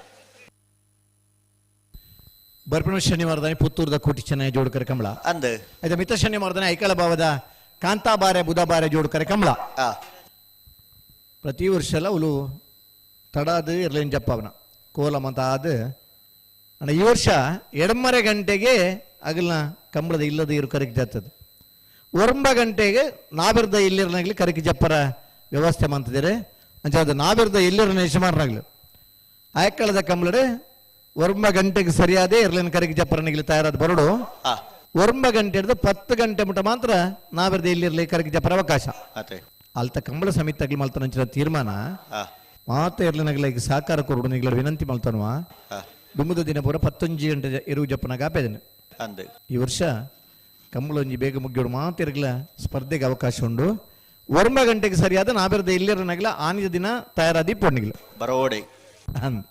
ಬರ್ಪಣ ಶನಿವಾರದಾನೆ ಪುತ್ತೂರದ ಕೋಟಿ ಚೆನ್ನೈ ಜೋಡ್ಕರೆ ಕಮಲ ಅಂದ ಆಯ್ತಾ ಮಿತ್ರ ಶನಿವಾರದಾನೆ ಐಕಳ ಭಾವದ ಕಾಂತಾಬಾರೆ ಬುಧಬಾರೆ ಜೋಡ್ಕರೆ ಕಮಲ ಪ್ರತಿ ವರ್ಷ ಎಲ್ಲ ಅವಳು ತಡಾದು ಇರ್ಲೇನು ಜಪ್ಪವನ ಕೋಲಂ ಅಂತ ಆದ ಅಣ್ಣ ಈ ವರ್ಷ 2:30 ಗಂಟೆಗೆ ಅಗಲ್ನ ಕಂಬಳದ ಇಲ್ಲದ ಇರು ಕರಕಿ ಜಾತದ 9 ಗಂಟೆಗೆ ನಾವಿರ್ದ ಇಲ್ಲಿರನಾಗ್ಲಿ ಕರಕಿ ಜಪ್ಪರ ವ್ಯವಸ್ಥೆ ಮಾಡ್ತಿದ್ದಾರೆ ಅಂಚ ಅದು ನಾವಿರ್ದ ಇಲ್ಲಿರನ ಯಜಮಾನರಾಗ್ಲಿ ಆಯ್ಕಳದ ಕಂಬಳಡೆ 9 ಗಂಟೆಗೆ ಸರಿಯಾದೇ ಇರ್ಲೇನು ಕರಕಿ ಜಪ್ಪರನಿಗ್ಲಿ ತಯಾರಾದ ಬರಡು 9 ಗಂಟೆ ಹಿಡಿದು 10 ಗಂಟೆ ಮುಟ ಮಾತ್ರ ನಾವಿರ್ದ ಇಲ್ಲಿರಲಿ ಕರಕಿ ಜಪ್ಪರ ಅವಕಾಶ ಅಲ್ತ ಕಂಬಳ ಸಮಿತಿ ಆಗ್ಲಿ ಮಲ್ತಾನ ತೀರ್ಮಾನ ಮಾತ ಇರ್ಲಿನಾಗಲ ಈಗ ಸಾಕಾರ ಕೊರಡು ನಿಗ್ಲ ವಿನಂತಿ ಮಲ್ತಾನುವ ದುಮ್ಮದ ದಿನ ಪೂರ 11 ಗಂಟೆ ಇರು ಜಪ್ಪನಾಗ ಆಪೇದನೆ ಈ ವರ್ಷ ಕಂಬಳ ಒಂಜಿ ಬೇಗ ಮುಗ್ಗೋಡು ಮಾತ ಇರ್ಗಲ ಸ್ಪರ್ಧೆಗೆ ಅವಕಾಶ ಉಂಡು 9 ಗಂಟೆಗೆ ಸರಿಯಾದ ನಾವಿರ್ದ ಇಲ್ಲಿರನಾಗಲ ಆನಿದ ದಿನ ತಯಾರಾದಿ ಪೊಣ್ಣಿಗ್ಲ ಬರೋಡೆ ಅಂದ್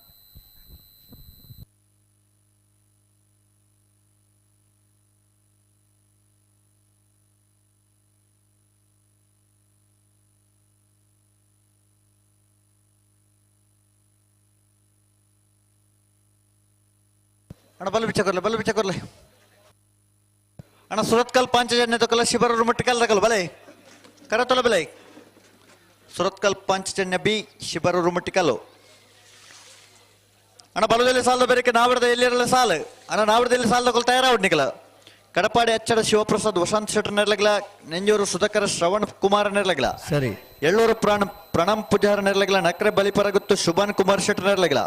ಅಣ್ಣ ಬಲ್ಲ ಬಿಚ್ಚ ಕೊರ್ಲೆ ಅಣ್ಣ ಸುರತ್ಕಲ್ ಪಾಂಚಜನ್ಯ ತಗೊಲ್ಲ ಶಿಬರೂರು ಮುಟ್ಟಿಕಲ್ ತಗೊಲ್ಲ ಬಲೆ ಕರತೊಲ ಬಲೆ ಸುರತ್ಕಲ್ ಪಾಂಚಜನ್ಯ ಬಿ ಶಿಬರೂರು ಮುಟ್ಟಿಕಲ್ಲು ಅಣ್ಣ ಬಲದಲ್ಲಿ ಸಾಲ ಬೇರೆ ನಾವಿಡದ ಎಲ್ಲಿರಲ್ಲ ಸಾಲು ಅಣ್ಣ ನಾವಿಡದಲ್ಲಿ ಸಾಲ ತಗೊಳ್ತಾ ತಯಾರಾವಡ್ನಿಕಲ ಕಡಪಾಡಿ ಅಚ್ಚಡ ಶಿವಪ್ರಸಾದ್ ವಸಂತ್ ಶೆಟ್ಟರ್ ನೆರ್ಲಗ್ಲ ನೆಂಜೂರು ಸುಧಾಕರ ಶ್ರವಣ್ ಕುಮಾರ್ ನೆರ್ಲಗ್ಲ ಸರಿ ಎಳ್ಳೂರು ಪ್ರಣಮ್ ಪೂಜಾರ ನೆರ್ಲಗ್ಲ ನಕ್ರೆ ಬಲಿಪರಗುತ್ತು ಶುಭಾನ್ ಕುಮಾರ್ ಶೆಟ್ಟರ್ ನೆರ್ಲಗ್ಲ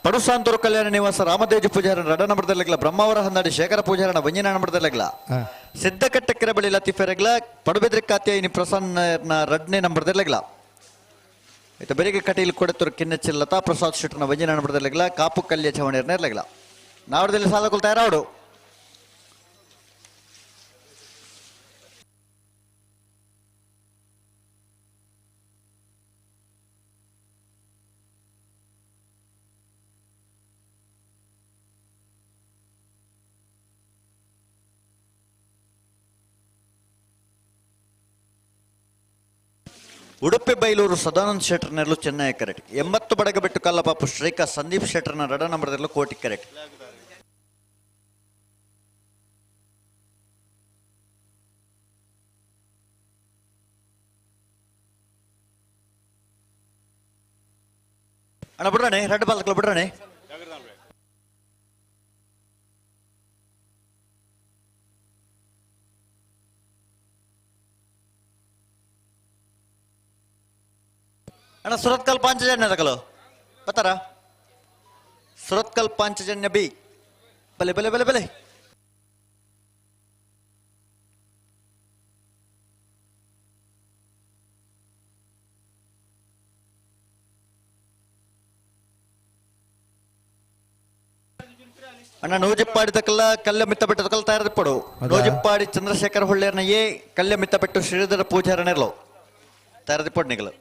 ಪಡುಸಾಂತೂರು ಕಲ್ಯಾಣ ನಿವಾಸ ರಾಮದೇಜಿ ಪೂಜಾರನ 2 ನಂಬರ್ದಲ್ಲಿಗ್ಲ ಬ್ರಹ್ಮಾವರ ಹಂದಾಡಿ ಶೇಖರ ಪೂಜಾರನ 1 ನಂಬರ್ದಲ್ಲಿಗ್ಲ ಸಿದ್ದಕಟ್ಟೆಕೆರೆ ಬಳಿ ಲತೀಫೆರೆಗ್ಲ ಪಡುಬೆದ್ರಿ ಕಾತ್ಯಾಯಿನಿ ಪ್ರಸನ್ನ 2 ನಂಬರ್ದಲ್ಲಿಗ್ಲ ಆಯ್ತು ಬೆರಿಗೆ ಕಟೀಲ್ ಕೊಡತೂರು ಕಿನ್ನಚ್ಚಿಲ್ ಲತಾ ಪ್ರಸಾದ್ ಶೆಟ್ಟರ್ನ 1 ನಂಬರ್ದಲ್ಲಿಗ್ಲ ಕಾಪು ಕಲ್ಯ ಚವಣಿಯರ್ನೆರ್ಲೆಗ್ಲ ನಾವಡದಲ್ಲಿ ಸಾಲ ಕೊಳ್ತಾ ಇರಾವಡು ಉಡುಪಿ ಬೈಲೂರು ಸದಾನಂದ ಶೆಟ್ಟರ್ನಲ್ಲೂ ಚೆನ್ನೈ ಕರೆಕ್ಟ್ 80 ಬಡಗಬಿಟ್ಟು ಕಲ್ಲಪಾಪು ಶ್ರೀಕಾಂತ್ ಸಂದೀಪ್ ಶೆಟ್ಟರ್ನ 2 ನಂಬರ್ದಲ್ಲೂ ಕೋಟಿ ಕರೆಕ್ಟ್ ಅಣ್ಣ ಬಿಡ್ರಾಣೆ 2 ಬಾಲ್ಗಳು ಬಿಡ್ರಾಣೆ ಅಣ್ಣ ಸುರತ್ಕಲ್ ಪಾಂಚಜನ್ಯ ತಗಲು ಬತ್ತಾರ ಸುರತ್ಕಲ್ ಪಾಂಚಜನ್ಯ ಬಿ ಬಲೆ ಬಲೆ ಬಲೆ ಬಲೆ ಅಣ್ಣ ನೂಜಿಪ್ಪಾಡಿ ತಕಲ್ಲ ಕಲ್ಯ ಮಿತ್ತ ಬೆಟ್ಟ ತಕಲ್ ತಯಾರದಿಪ್ಪಡು ನೂಜಿಪ್ಪಾಡಿ ಚಂದ್ರಶೇಖರ್ ಹೊಳ್ಳೆರ್ನ ಏ ಕಲ್ಯ ಮಿತ್ತ ಬೆಟ್ಟು ಶ್ರೀಧರ ಪೂಜಾರನೆರ್ಲು ತಯಾರದಿಪ್ಪಡು ನಿಗಲು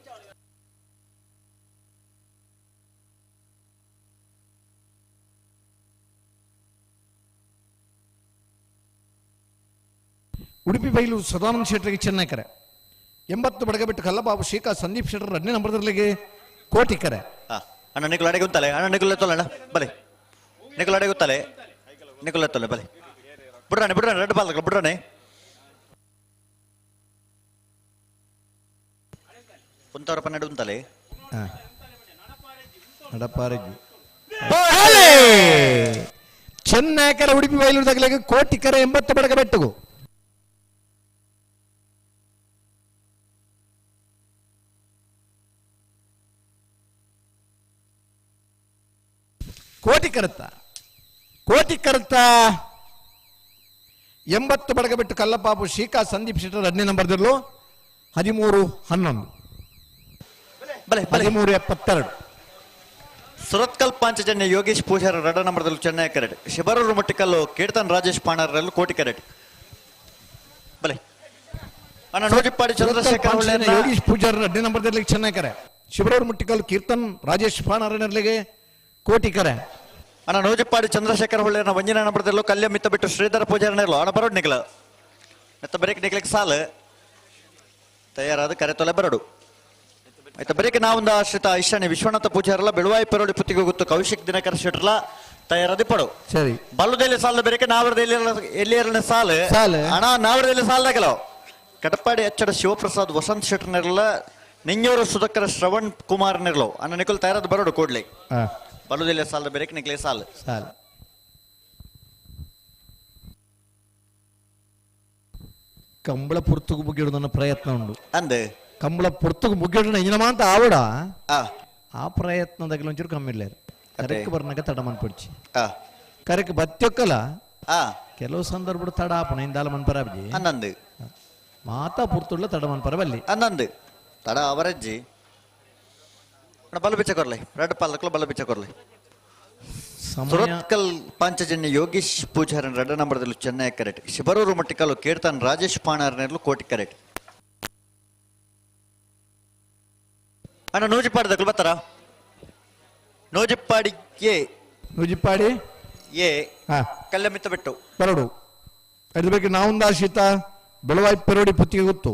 ಉಡುಪಿ ಬೈಲೂರು ಸದಾನಂದ ಶೆಟ್ಟರಿಗೆ ಚೆನ್ನೈಕರೆ 80 ಬಡಗಬಿಟ್ಟು ಕಲ್ಲಬಾಬು ಶ್ರೀಕಾಂತ್ ಸಂದೀಪ್ ಶೆಟ್ಟರ್ 2 ನಂಬರ್ದಲ್ಲಿಗೆ ಕೋಟಿಕರೆ ಅಣ್ಣ ನಿಗುಲ ಅಡೆಗುತ್ತಲೆ ಅಣ್ಣ ನಿಗುಲ ಎತ್ತಲ್ಲ ಅಣ್ಣ ಬಲೆ ನಿಗುಲ ಅಡೆಗುತ್ತಲೆ ನಿಗುಲ ಎತ್ತಲೆ ಬಲೆ ಬಿಡ್ರಾನೆ ರೆಡ್ ಬಾಲ್ ಬಿಡ್ರಾನೆ. ಕುಂತವರಪ್ಪ ನಡುವಂತಲೇ ನಡಪಾರಗಿ ಚೆನ್ನೈಕರ ಉಡುಪಿ ಬಯಲೂರು ತಗಲಿಗೆ ಕೋಟಿಕರ 80 ಬಡಗ ಬೆಟ್ಟಗು ಕೋಟಿ ಕರುತ್ತ 80 ಬಡಗ ಬಿಟ್ಟು ಕಲ್ಲಪಾಪು ಶ್ರೀಕಾ ಸಂದೀಪ್ ಶೆಟ್ಟರ್ 2ನೇ ನಂಬರ್ದಿರ್ಲು 13-11 13-72. ಸುರತ್ಕಲ್ ಪಾಂಚಜನ್ಯ ಯೋಗೇಶ್ ಪೂಜಾರ 2ನೇ ನಂಬರ್ದಲ್ಲೂ ಚೆನ್ನೈ ಕೆರೆಟ್. ಶಿಬರೂರು ಮಟ್ಟಿಕಲ್ಲು ಕೀರ್ತನ್ ರಾಜೇಶ್ ಪಾಣಾರಲ್ಲೂ ಕೋಟಿ ಕೆರೆಟ್. ಬಲೆ ಅಣ್ಣ ನೋಜಿಪ್ಪಾಡಿ ಚಂದ್ರಶೇಖರ್ ಯೋಗೇಶ್ ಪೂಜಾರ 2ನೇ ನಂಬರ್ದಲ್ಲಿ ಚೆನ್ನೈ ಕೆರೆ. ಶಿಬರೂರು ಮುಟ್ಟಿಕಲ್ ಕೀರ್ತನ್ ರಾಜೇಶ್ ಪಾಣಾರನರ್ಲಿಗೆ ಕೋಟಿ ಕೆರೆ. ಅಣ್ಣ ನೋಜಿಪ್ಪಾಡಿ ಚಂದ್ರಶೇಖರ್ ಹೊಳ್ಳೆನ 1ನೇ ನಂಬರ್ದಲ್ಲೂ ಕಲ್ಯ ಮಿತ್ತ ಬಿಟ್ಟು ಶ್ರೀಧರ ಪೂಜಾರನೇರ್ಲು ಅಣ್ಣ ಬರೋಡ್ ನಿಖಲ ಮೆತ್ತ ಬರೇಕ್ ನಿಕ್ಲಿಕ್ಕೆ ಸಾಲು ತಯಾರಾದ ಕರೆ ತೊಲೆ ಬರಡು ಆಯ್ತಾ. ಬರೀಕೆ ನಾವೊಂದು ಆಶ್ರಿತ ಐಶಾನಿ ವಿಶ್ವನಾಥ ಪೂಜಾರಲ್ಲ ಬೆಳುವಾಯಿ ಪೆರೋಡಿ ಪುತ್ತಿಗೆ ಗೊತ್ತು ಕೌಶಿಕ್ ದಿನಕರ ಶೆಟ್ರಲ್ಲ ತಯಾರಾದಿ ಪಡು ಸರಿ ಬಲ್ಲುದಲ್ಲಿ ಸಾಲ ಬರೀಕೆ ನಾವರದಲ್ಲಿ ಎಲ್ಲಿಯರನ ಸಾಲು ಅಣ್ಣ ನಾವರದಲ್ಲಿ ಸಾಲದಾಗಲ್ಲ ಕಟಪಾಡಿ ಅಚ್ಚಡ ಶಿವಪ್ರಸಾದ್ ವಸಂತ್ ಶೆಟ್ರನಿರಲ್ಲ ನಿಂಜೂರು ಸುಧಾಕರ ಶ್ರವಣ್ ಕುಮಾರ್ನಿರ್ಲೋ ಅಣ್ಣ ನಿಖಲ್ ತಯಾರಾದ ಬರೋಡು ಕೂಡ್ಲಿ ಬಲ್ಲುದಲ್ಲಿ ಸಾಲ ಬರೀಕೆ ನಿಕ್ಲೆ ಸಾಲು ಕಂಬಳ ಪುರ್ತುಗು ಮುಗಿಯೋದು ಪ್ರಯತ್ನ ಉಂಟು ಅಂದೆ ಕಂಬಳ ಪುರ್ತುಗು ಮುಗಿಯೋಣ ಇಂಜಿನ ಅಂತ ಆವಡ ಆ ಪ್ರಯತ್ನದಾಗಲ ಒಂಚೂರು ಕಮ್ಮಿ ಇಲ್ಲ ಕರೆಕ್ ಬರ್ನಾಗ ತಡ ಮನ್ಪಡ್ಚಿ ಕರೆಕ್ ಬತ್ತೊಕ್ಕಲ್ಲ ಕೆಲವು ಸಂದರ್ಭ ತಡ ಆಪಣ ಇಂದಾಲ ಮನ್ಪರಾಬ್ಜಿ ಅನ್ನಂದು ಮಾತಾ ಪುರ್ತುಳ್ಳ ತಡ ಮನ್ಪರಬಲ್ಲಿ ಅನ್ನಂದು ತಡ ಅವರಜ್ಜಿ ಬಲ ಬಿಚ್ಚ ಕೊರ್ಲೆ ರೆಡ್ ಪಾಲಕ್ಲು ಬಲ ಬಿಚ್ಚ ಕೊರ್ಲೆ. ಸುರತ್ಕಲ್ ಪಾಂಚಜನ್ಯ ಯೋಗೇಶ್ ಪೂಜಾರನ್ 2ನೇ ನಂಬರ್ದಲ್ಲೂ ಚೆನ್ನೈ ಕೆರೆಟ್. ಶಿಬರೂರು ಮಟ್ಟಿಕಲ್ಲು ಕೀರ್ತನ್ ರಾಜೇಶ್ ಪಾಣಾರನೇರ್ಲು ಕೋಟಿ ಕೆರೆಟ್. ಅಣ್ಣ ನೂಜಿಪ್ಪಾಡಿ ಬರ್ತಾರ ನೂಜಿಪ್ಪಾಡಿ ಎ ಕಲ್ಯ ಮಿತ್ತ ಬಿಟ್ಟು ಬರಡು ಅದ್ರ ಬಗ್ಗೆ ನಾವೊಂದು ಆಶಿತ ಬೆಳವಾಯಿ ಪೆರೋಡಿ ಪುತ್ತಿಗೆ ಗೊತ್ತು.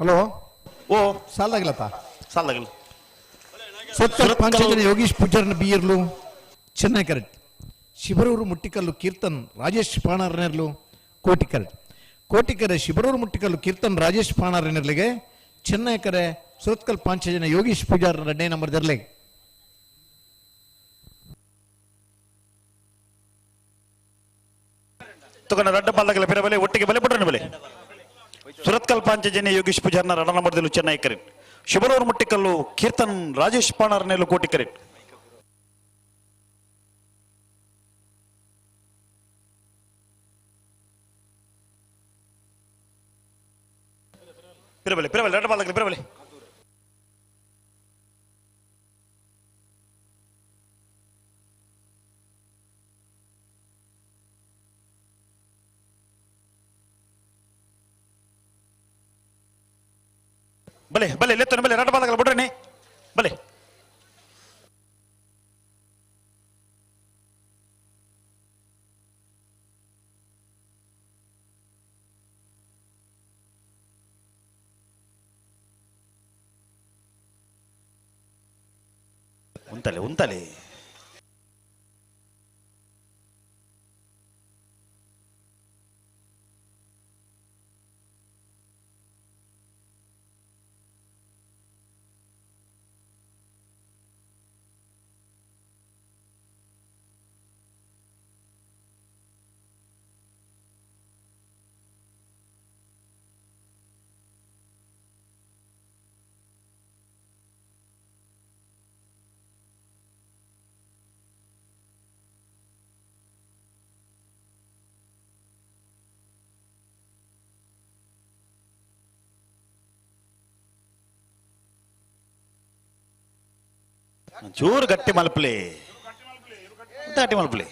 ಹಲೋ ಓ ಸಾಲಾಗಿಲ್ಲತ್ತ ಸಾಲಾಗಿಲ್ಲ. ಸುರತ್ಕಲ್ ಪಾಂಚಜನ್ಯ ಯೋಗೀಶ್ ಪೂಜಾರನ ಬೀರ್ಲು ಚೆನ್ನೈ ಕೆರೆಟ್. ಶಿಬರೂರು ಮುಟ್ಟಿಕಲ್ಲು ಕೀರ್ತನ್ ರಾಜೇಶ್ ಪಾಣಾರನೇರ್ಲು ಕೋಟಿ ಕೆರೆಟ್. ಕೋಟಿಕೆರೆ ಶಿಬರೂರು ಮುಟ್ಟಿಕಲ್ಲು ಕೀರ್ತನ್ ರಾಜೇಶ್ ಪಾಣಾರನೇರ್ಲಿಗೆ ಚೆನ್ನೈ ಕೆರೆ ಸುರತ್ಕಲ್ ಪಾಂಚಜನ್ಯ ಯೋಗೀಶ್ ಪೂಜಾರನ 2ನೇ ನಂಬರ್ದರ್ಲೆ ತಗೊಂಡ ರೆಡ್ ಪಾಲಕಲ ಬೇರೆ ಬಲೆ ಒಟ್ಟಿಗೆ ಬಲೆ ಬಿಡ್ರನೆ ಬಲೆ. ಸುರತ್ಕಲ್ ಪಾಂಚಜನ್ಯ ಯೋಗೀಶ್ ಪೂಜಾರನ 2ನೇ ನಂಬರ್ದಲ್ಲೂ ಚೆನ್ನೈ ಕೆರೆಟ್. ಶಿಬರೂರು ಮುಟ್ಟಿಕಲ್ಲು ಕೀರ್ತನ್ ರಾಜೇಶ್ ಪಾಣಾರನೇರ್ಲು ಕೋಟಿ ಕೆರೆಟ್. ಪಿರಬಲೆ ರೆಡ್ ಪಾಲಕಲ ಪಿರಬಲೆ ಬಲೆ ಬಲೆ ಲೆತ್ತನ ಬಲೆ ರೆಡ್ ಪಾಲಕಲ ಬಿಡ್ರನೆ ಬಲೆ. ಉಂತಲೆ ಚೂರು ಗಟ್ಟಿ ಮಲ್ಪಲಿ ಗಟ್ಟಿ ಮಲ್ಪಲಿ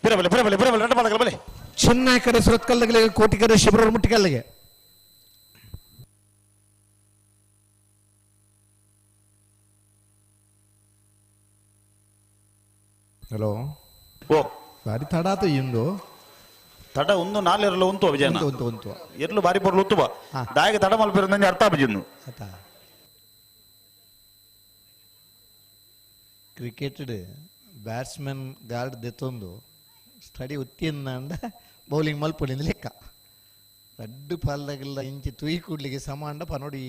ಪಿರಬಲೆ ಪಿರಬಲೆ ಪಿರಬಲೆ ರೆಡ್ ಬಾಲ್ ಬಲೆ ಚೆನ್ನೈಕರ ಸುರತ್ಕಲ್ಗೆ ಕೋಟಿಕರ ಶಿಬಿರ ಮುಟ್ಟಿಕಲ್ಲಿಗೆ ಹಲೋ ಓ ಬಾರಿ ತಡ ಆತ ಇಂದು ತಡ ಒಂದು ನಾಲ್ಕು ಉಂಟು ವಿಜಯನ ಉಂಟು ಎರ್ಲು ಬಾರಿ ಪೊರ್ಲು ಉತ್ತುವ ದಾಯಿಗೆ ತಡ ಮಲ್ಪಿರ ನಂಗೆ ಅರ್ಥ ಬಜಿನ್ನು ಆಯ್ತಾ ಕ್ರಿಕೆಟ್ ಬ್ಯಾಟ್ಸ್ಮನ್ ಗಾರ್ಡ್ ದೆತ್ತೊಂದು ಸ್ಟಡಿ ಉತ್ತಿಂದ ಬೌಲಿಂಗ್ ಮಲ್ಪೊಳಿಂದ ಲೆಕ್ಕ ರಡ್ಡು ಪಾಲ್ದಾಗೆಲ್ಲ ಇಂಚಿ ತುಯಿ ಕೂಡ್ಲಿಕ್ಕೆ ಸಮಾಂಡ ಪನೋಡಿ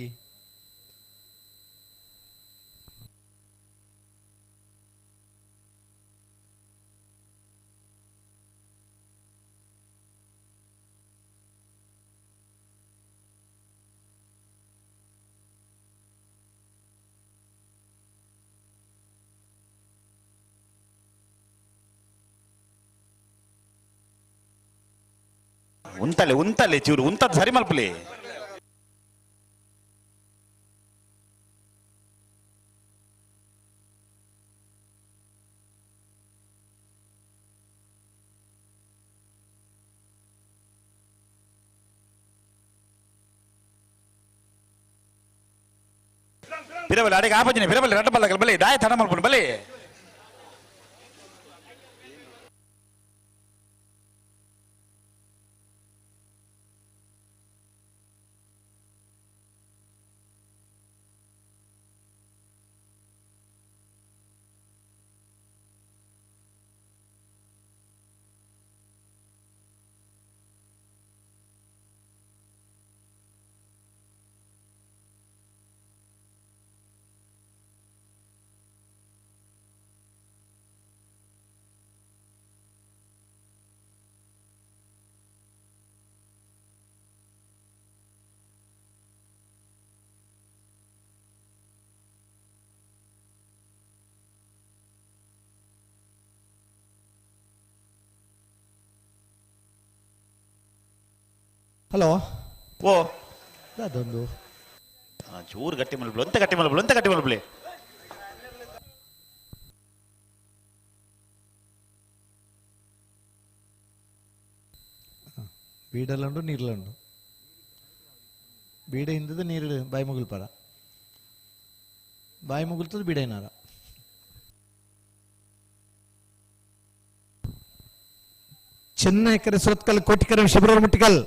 ಉಂತಲೆ ಉಂತಲೆ ಚೂರು ಉಂತದ್ ಸರಿ ಮಲ್ಪಲಿ ಪಿರಬಲೆ ಅಡಿಗೆ ಆಪಜಿನಿ ಪಿರಬಲೆ ರೆಡ್ ಬಾಲ್ ಬಲೆ ದಾಯ ತಡ ಮಲ್ಪುಣ ಬಲೆ ಹಲೋ ಓ ಅದೊಂದು ಚೂರು ಗಟ್ಟಿ ಮಲ್ಪಲು ಎಂತ ಗಟ್ಟಿ ಮಲ್ಪಲು ಎಂತ ಗಟ್ಟಿ ಮಲ್ಪಲಿ ಬೀಡಲ್ಲುಂಡು ನೀರ್ಲುಂಡು ಬೀಡ ಹಿಂದದ ನೀರು ಬಾಯಿ ಮುಗುಲ್ಪರ ಬಾಯಿ ಮುಗುಲ್ತದ ಬೀಡೇನಾರ ಚೆನ್ನೈಕರ ಸುರತ್ಕಲ್ ಕೋಟಿಕರ ಶಿಬಿರ ಮುಟ್ಟಿಕಲ್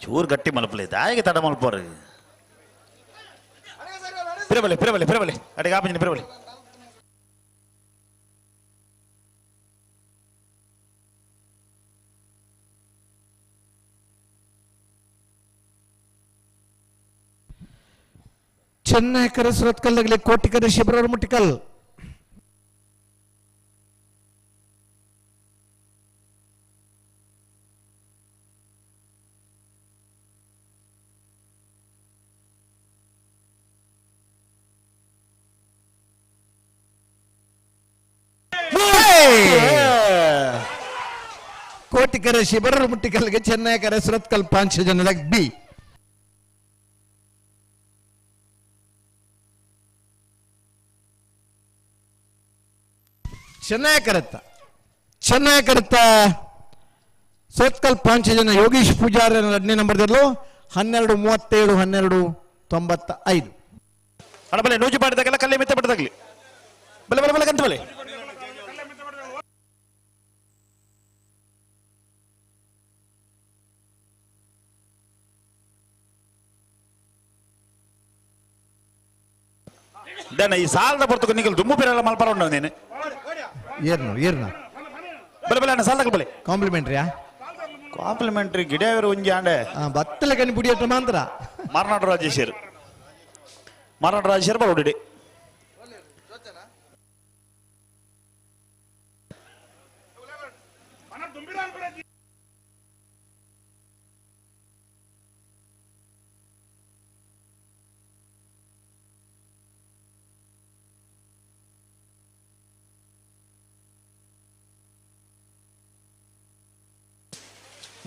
ಚೂರು ಗಟ್ಟಿ ಮಲ್ಪಲಿ ದಾಯಿಗೆ ತಡ ಮಲ್ಪೋರು ಪಿರಬಲೆ ಪಿರಬಲೆ ಪಿರಬಲೆ ಅಡಿಗೆ ಆಪಜಿನಿ ಪಿರಬಲೆ ಚೆನ್ನೈಕರ ಸುರತ್ಕಲ್ಗೆ ಕೋಟಿಕರ ಶಿಬಿರ ಮುಟ್ಟಿಕಲ್ ಕೋಟಿಕರ ಶಿಬಿರ ಮುಟ್ಟಿಕಲ್ಗೆ ಚೆನ್ನೈಕರ ಸುರತ್ಕಲ್ 5 ಜನದ ಬಿ ಚೆನ್ನೈಕರತ್ತ ಸುರತ್ಕಲ್ 5 ಜನ ಯೋಗೀಶ್ ಪೂಜಾರಿ 2ನೇ ನಂಬರ್ದಲ್ಲೂ 12:37 12:95 ಅಣ್ಣ ಬಲೆ ನೂಜು ಮಾಡಿದಾಗೆಲ್ಲ ಕಲ್ಲಿ ಮೆತ್ತೆ ಬಿಟ್ಟದಾಗ್ಲಿ ಬಲೆ ಬಲೆ ಬಲೆ ಕಂತ ಬಲೆ ದನ ಈ ಸಾಲದ ಬರ್ತಕ ನಿಗಲ್ ದುಮ್ಮು ಬೇರೆಲ್ಲ ಮಲ್ಪರ ಉಂಡ ನೀನು ಏರ್ನ ಬಲೆ ಬಲೆ ಅಣ್ಣ ಸಾಲದಾಗ ಬಲೆ ಕಾಂಪ್ಲಿಮೆಂಟ್ರಿಯಾ ಕಾಂಪ್ಲಿಮೆಂಟ್ರಿ ಗಿಡ ಒಂಜಿ ಆಂಡೆ ಬತ್ತಲೆ ಕನಿ ಪುಡಿಯಟ್ಟ ಮಾತ್ರ ಮಾರ್ನಾಡು ರಾಜೇಶ್ವರ್ ಮಾರಾಟ ರಾಜೇಶ್ವರ ಬರೋಡಿ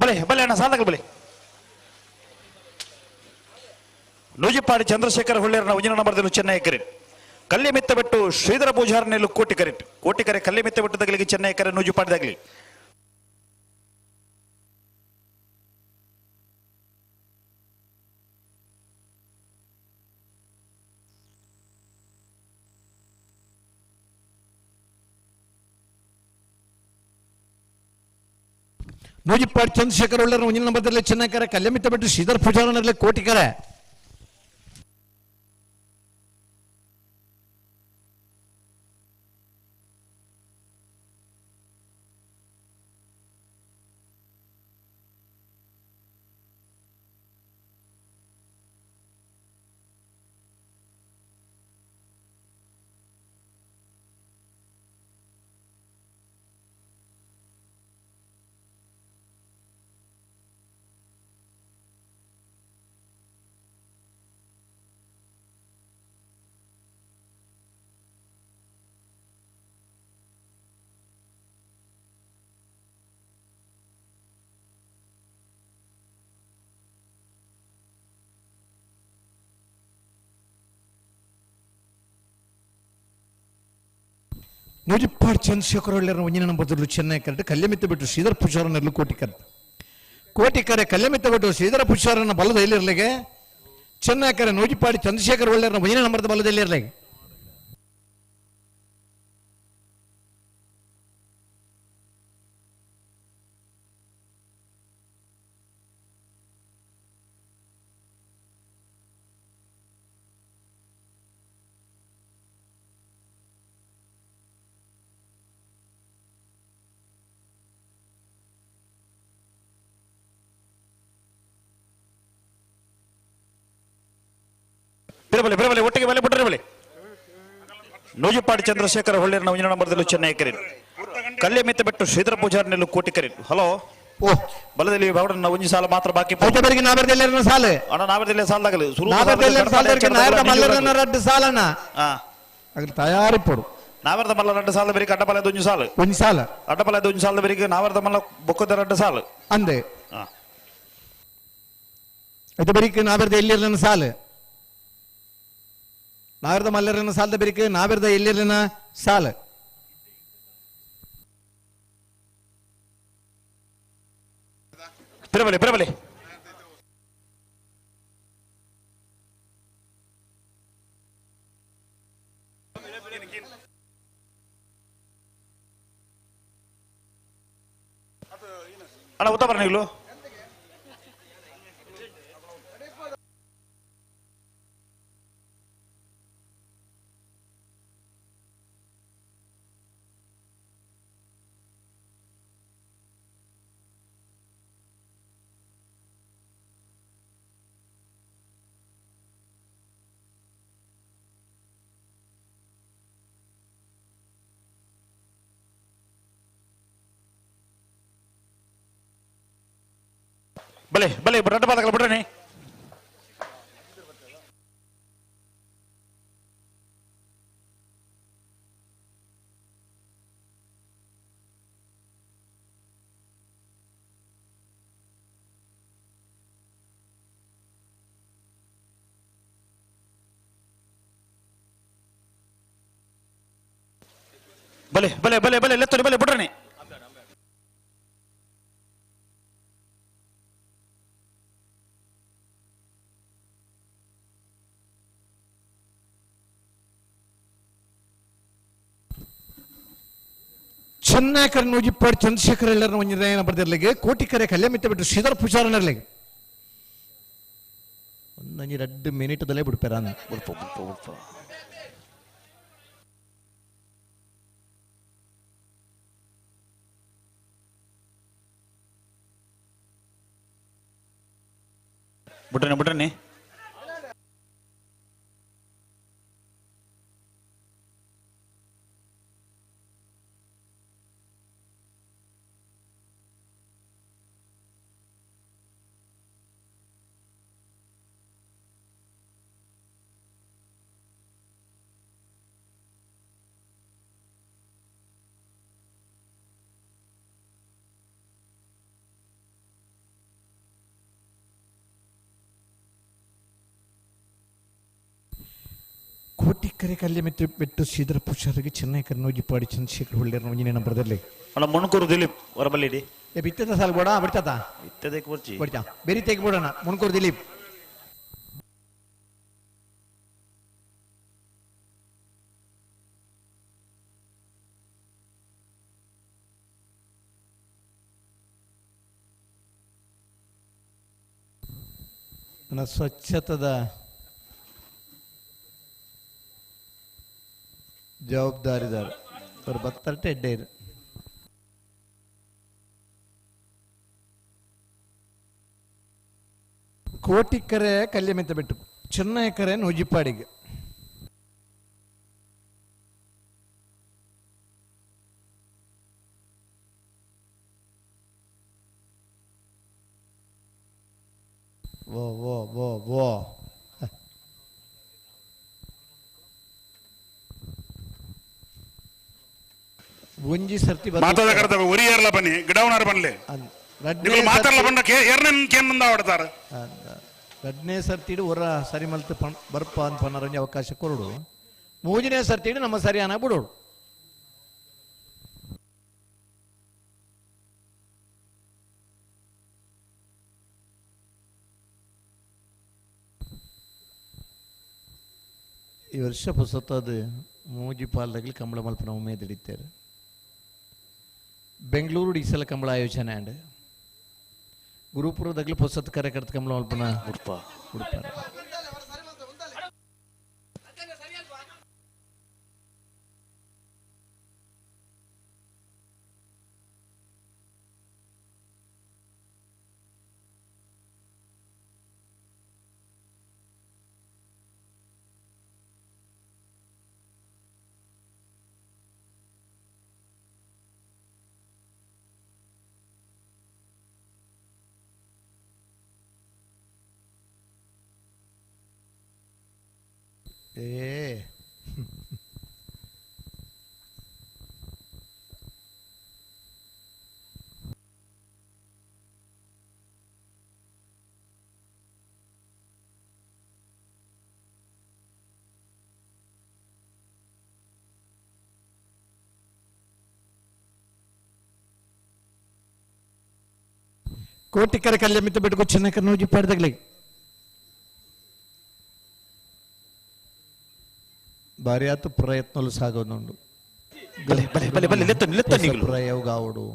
ಬಲೆ ಬಲೆ ಅಣ್ಣ ಸಾಲದಾಗ ಬಲೆ ನೂಜಿಪಾಡಿ ಚಂದ್ರಶೇಖರ ಹೊಳ್ಳೆರನ ಉಜಿನ ನಂಬರ್ದಲ್ಲೂ ಚೆನ್ನೈ ಕರೆ ಕಲ್ಲೆ ಮಿತ್ತ ಬಿಟ್ಟು ಶ್ರೀಧರ ಪೂಜಾರನೆಲ್ಲೂ ಕೋಟಿ ಕರೆ ಕಲ್ಲೆ ಮಿತ್ತ ಬಿಟ್ಟದಾಗಲಿಗೆ ಚೆನ್ನೈ ಕರೆ ನೂಜಿಪಾಡಿದಾಗಲಿ ನೂಜಿಪಾಡಿ ಚಂದ್ರಶೇಖರ್ ಒಳ್ಳೆರ ಮುಂದಿನ ನಂಬರ್ದಲ್ಲಿ ಚೆನ್ನೈಕರ ಕಲ್ಯಮಿತ್ತ ಬಿಟ್ಟು ಶ್ರೀಧರ್ ಪೂಜಾರನಲ್ಲಿ ಕೋಟಿಕರೆ ನೂಜಿಪಾಡಿ ಚಂದ್ರಶೇಖರ್ ಒಳ್ಳೆರ ಮುಂದಿನ ನಂಬರ್ದಲ್ಲಿ ಚೆನ್ನೈಕರ ಕಲ್ಯಮಿತ್ತ ಬಿಟ್ಟು ಶ್ರೀಧರ್ ಪೂಜಾರನಲ್ಲಿ ಕೋಟಿಕರೆ ಕಲ್ಯಮಿತ್ತ ಬಿಟ್ಟು ಶ್ರೀಧರ ಪೂಜಾರನ ಬಲದ ಎಲ್ಲಿರಲಿಗೆ ಚೆನ್ನೈಕರ ನೂಜಿಪಾಡಿ ಚಂದ್ರಶೇಖರ್ ಒಳ್ಳೆರ ಮುಂದಿನ ನಂಬರ್ದ ಬಲದಲ್ಲಿ ಇರಲಿಗೆ ಬಿರಬಲೆ ಒಟ್ಟಿಗೆ ಬಲೆ ಬಿಟ್ಟರೆ ಬಲೆ ನೂಜಿಪಾಡಿ ಚಂದ್ರಶೇಖರ ಹೊಳ್ಳೆರನ ಉಜಿನ ನಂಬರ್ದಲ್ಲೂ ಚೆನ್ನೈ ಕರೆ ಕಲ್ಲೆ ಮಿತ್ತ ಬಿಟ್ಟು ಶ್ರೀಧರ ಪೂಜಾರನೆಲ್ಲೂ ಕೋಟಿ ಕರೆ ಹಲೋ ಓ ಬಲದಲ್ಲಿ ಬಾವಡನ್ನ ಒಂಜಿ ಸಾಲ ಮಾತ್ರ ಬಾಕಿ ಪೌಟಬರಿಗೆ ನಾಬರ್ದೆಲ್ಲರನ ಸಾಲು ಅಣ್ಣ ನಾವೇ ಸಾಲದಾಗಲಿ ನಾಬರ್ದೆಲ್ಲರ ಸಾಲದರಿಗೆ ನಾಯರ್ದ ಮಲ್ಲರನ ರಡ್ಡು ಸಾಲನ ಹಾ ಅದ್ರ ತಯಾರಿಪಡು ನಾವರ್ದ ಮಲ್ಲ ರಡ್ಡು ಸಾಲ ಬರೀ ಅಡ್ಡಪಾಲದ ಒಂಜಿ ಸಾಲು ಒಂದು ಸಾಲ ಅಡ್ಡಪಾಲದ ಒಂಜಿ ಸಾಲದ ಬರೀ ನಾವರ್ದ ಮಲ್ಲ ಬೊಕ್ಕದ ರಡ್ಡು ಸಾಲು ಅಂದೆ ಹಾ ಅದು ಬರೀಕ್ ನಾಬರ್ದ ಎಲ್ಲಿರನ ಸಾಲು ನಾವೆರ್ದ ಮಲ್ಲರನ ಸಾಲದ ಬರೀಕ್ ನಾವೆರ್ದ ಎಲ್ಲಿರನ ಸಾಲು ಬಿರಬಲೆ ಅಣ್ಣ ಉತ್ತರ ನೀವು ಬಲೆ ರಡ್ಡ ಬಾದಕಲ್ಲ ಬಿಡ್ರಿ ಬಲೆ ಲೆತ್ತರಿ ಬಲೆ ಬಿಡ್ರಿ ಚೆನ್ನೈಕರ ನೂಜಿಪಾಡಿ ಚಂದ್ರಶೇಖರ್ ಎಲ್ಲರ ಒಂದಿನ ಬರ್ದಿರ್ಲಿಗೆ ಕೋಟಿಕರೆ ಕಲ್ಯಮಿತ್ತ ಬಿಟ್ಟು ಶ್ರೀಧರ್ ಪೂಜಾರನರ್ಲಿಗೆ ಒಂದಂಜಿ 2 ಮಿನಿಟ್ದಲ್ಲೇ ಬಿಡ್ಪಾರ ಬಿಡ್ರಿ ಕೋಟಿಕರೆ ಕಲ್ಯ ಮಿತ್ರ ಬಿಟ್ಟು ಶ್ರೀಧರ ಪುಷಾರಿಗೆ ಚೆನ್ನೈ ಕರ್ನೋಜಿಪಾಡಿ ಚಂದ್ರಶೇಖರ್ ಹೊಳ್ಳಿಯರ್ ಒಂಜಿನ ನಂಬರದಲ್ಲಿ ಅಣ್ಣ ಮುಣಕೂರು ದಿಲೀಪ್ ಹೊರಬಲ್ಲಿಡಿ ಬಿತ್ತದ ಸಾಲ ಬೋಡ ಬಿಡ್ತದ ಇತ್ತದಕ್ಕೆ ಬರ್ಚಿ ಬಿಡ್ತಾ ಬೇರೆ ತೆಗಿಬೋಡಣ ಮುನ್ಕೂರ್ ದಿಲೀಪ್ ನನ್ನ ಸ್ವಚ್ಛತದ ಜವಾಬ್ದಾರಿದಾರ ಅವ್ರು ಬತ್ತರಟೆ ಎಡ್ಡೇರು ಕೋಟಿಕರೆ ಕಲ್ಯ ಮೆತ್ತ ಬಿಟ್ಟು ಚೆನ್ನೈಕರೆ ನೂಜಿಪಾಡಿಗೆ ವೋ ವೋ ವೋ ವೋ ಒಂಜಿ ಸರ್ತಿ ಮಾತಾಡ ಕರ್ತವೆ ಒರಿಯರ್ಲ ಬನ್ನಿ ಗಿಡವನಾರ ಬನ್ಲಿ ನೀವು ಮಾತಾಡಲ ಬಂದಕ್ಕೆ ಎರಡನೇ ಕೇಂದ್ರದ ಆಡ್ತಾರ ಎರಡನೇ ಸರ್ತಿಡು ಹೊರ ಸರಿ ಮಲ್ತು ಬರ್ಪ ಅಂತ ಪನ್ನರಂಜಿ ಅವಕಾಶ ಕೊರಡು ಮೂರನೇ ಸರ್ತಿಡು ನಮ್ಮ ಸರಿಯಾನ ಬಿಡೋಡು ಈ ವರ್ಷ ಹೊಸತದು ಮೂಜಿ ಪಾಲದಾಗಲಿ ಕಂಬಳ ಮಲ್ಪನ ಉಮೇದ್ ಹಿಡಿತಾರೆ ಬೆಂಗಳೂರು ಈ ಸಲ ಕಂಬಳ ಆಯೋಜನೆ ಅಂಡ್ ಗುರುಪುರದಾಗಲಿ ಹೊಸತ್ ಕಾರ್ಯಕರ್ತ ಕಂಬಳ ಮಲ್ಪನ ಉಡುಪ ಉಡುಪಾರ ಏ ಕೋಟಿಕರೆ ಕಲ್ಯ ಮಿತ್ತ ಬಿಟ್ಟು ಚೆನ್ನೈ ಕರ್ನೂಜಿ ಪಾಡ್ದಾಗ್ಲಿ ಭಾರಿ ಆತು ಪ್ರಯತ್ನలు ಸಾಗೋದುಂಡು ಪ್ರಯೋಗ ಆವಡು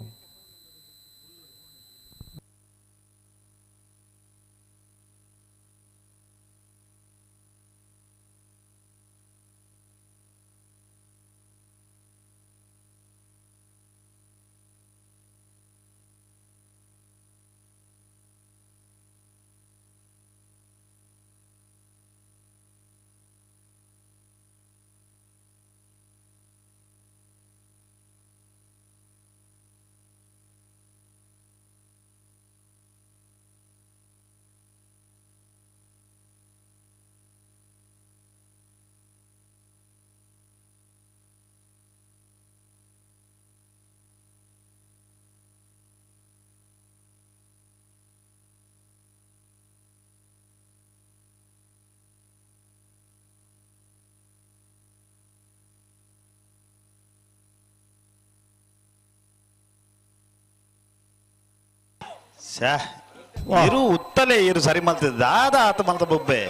ಇರು ಉತ್ತಲೆ ಇರು ಸರಿ ಮಲ್ತದ ದಾದ ಆತ ಮಲ್ತ ಬೊಬ್ಬೆ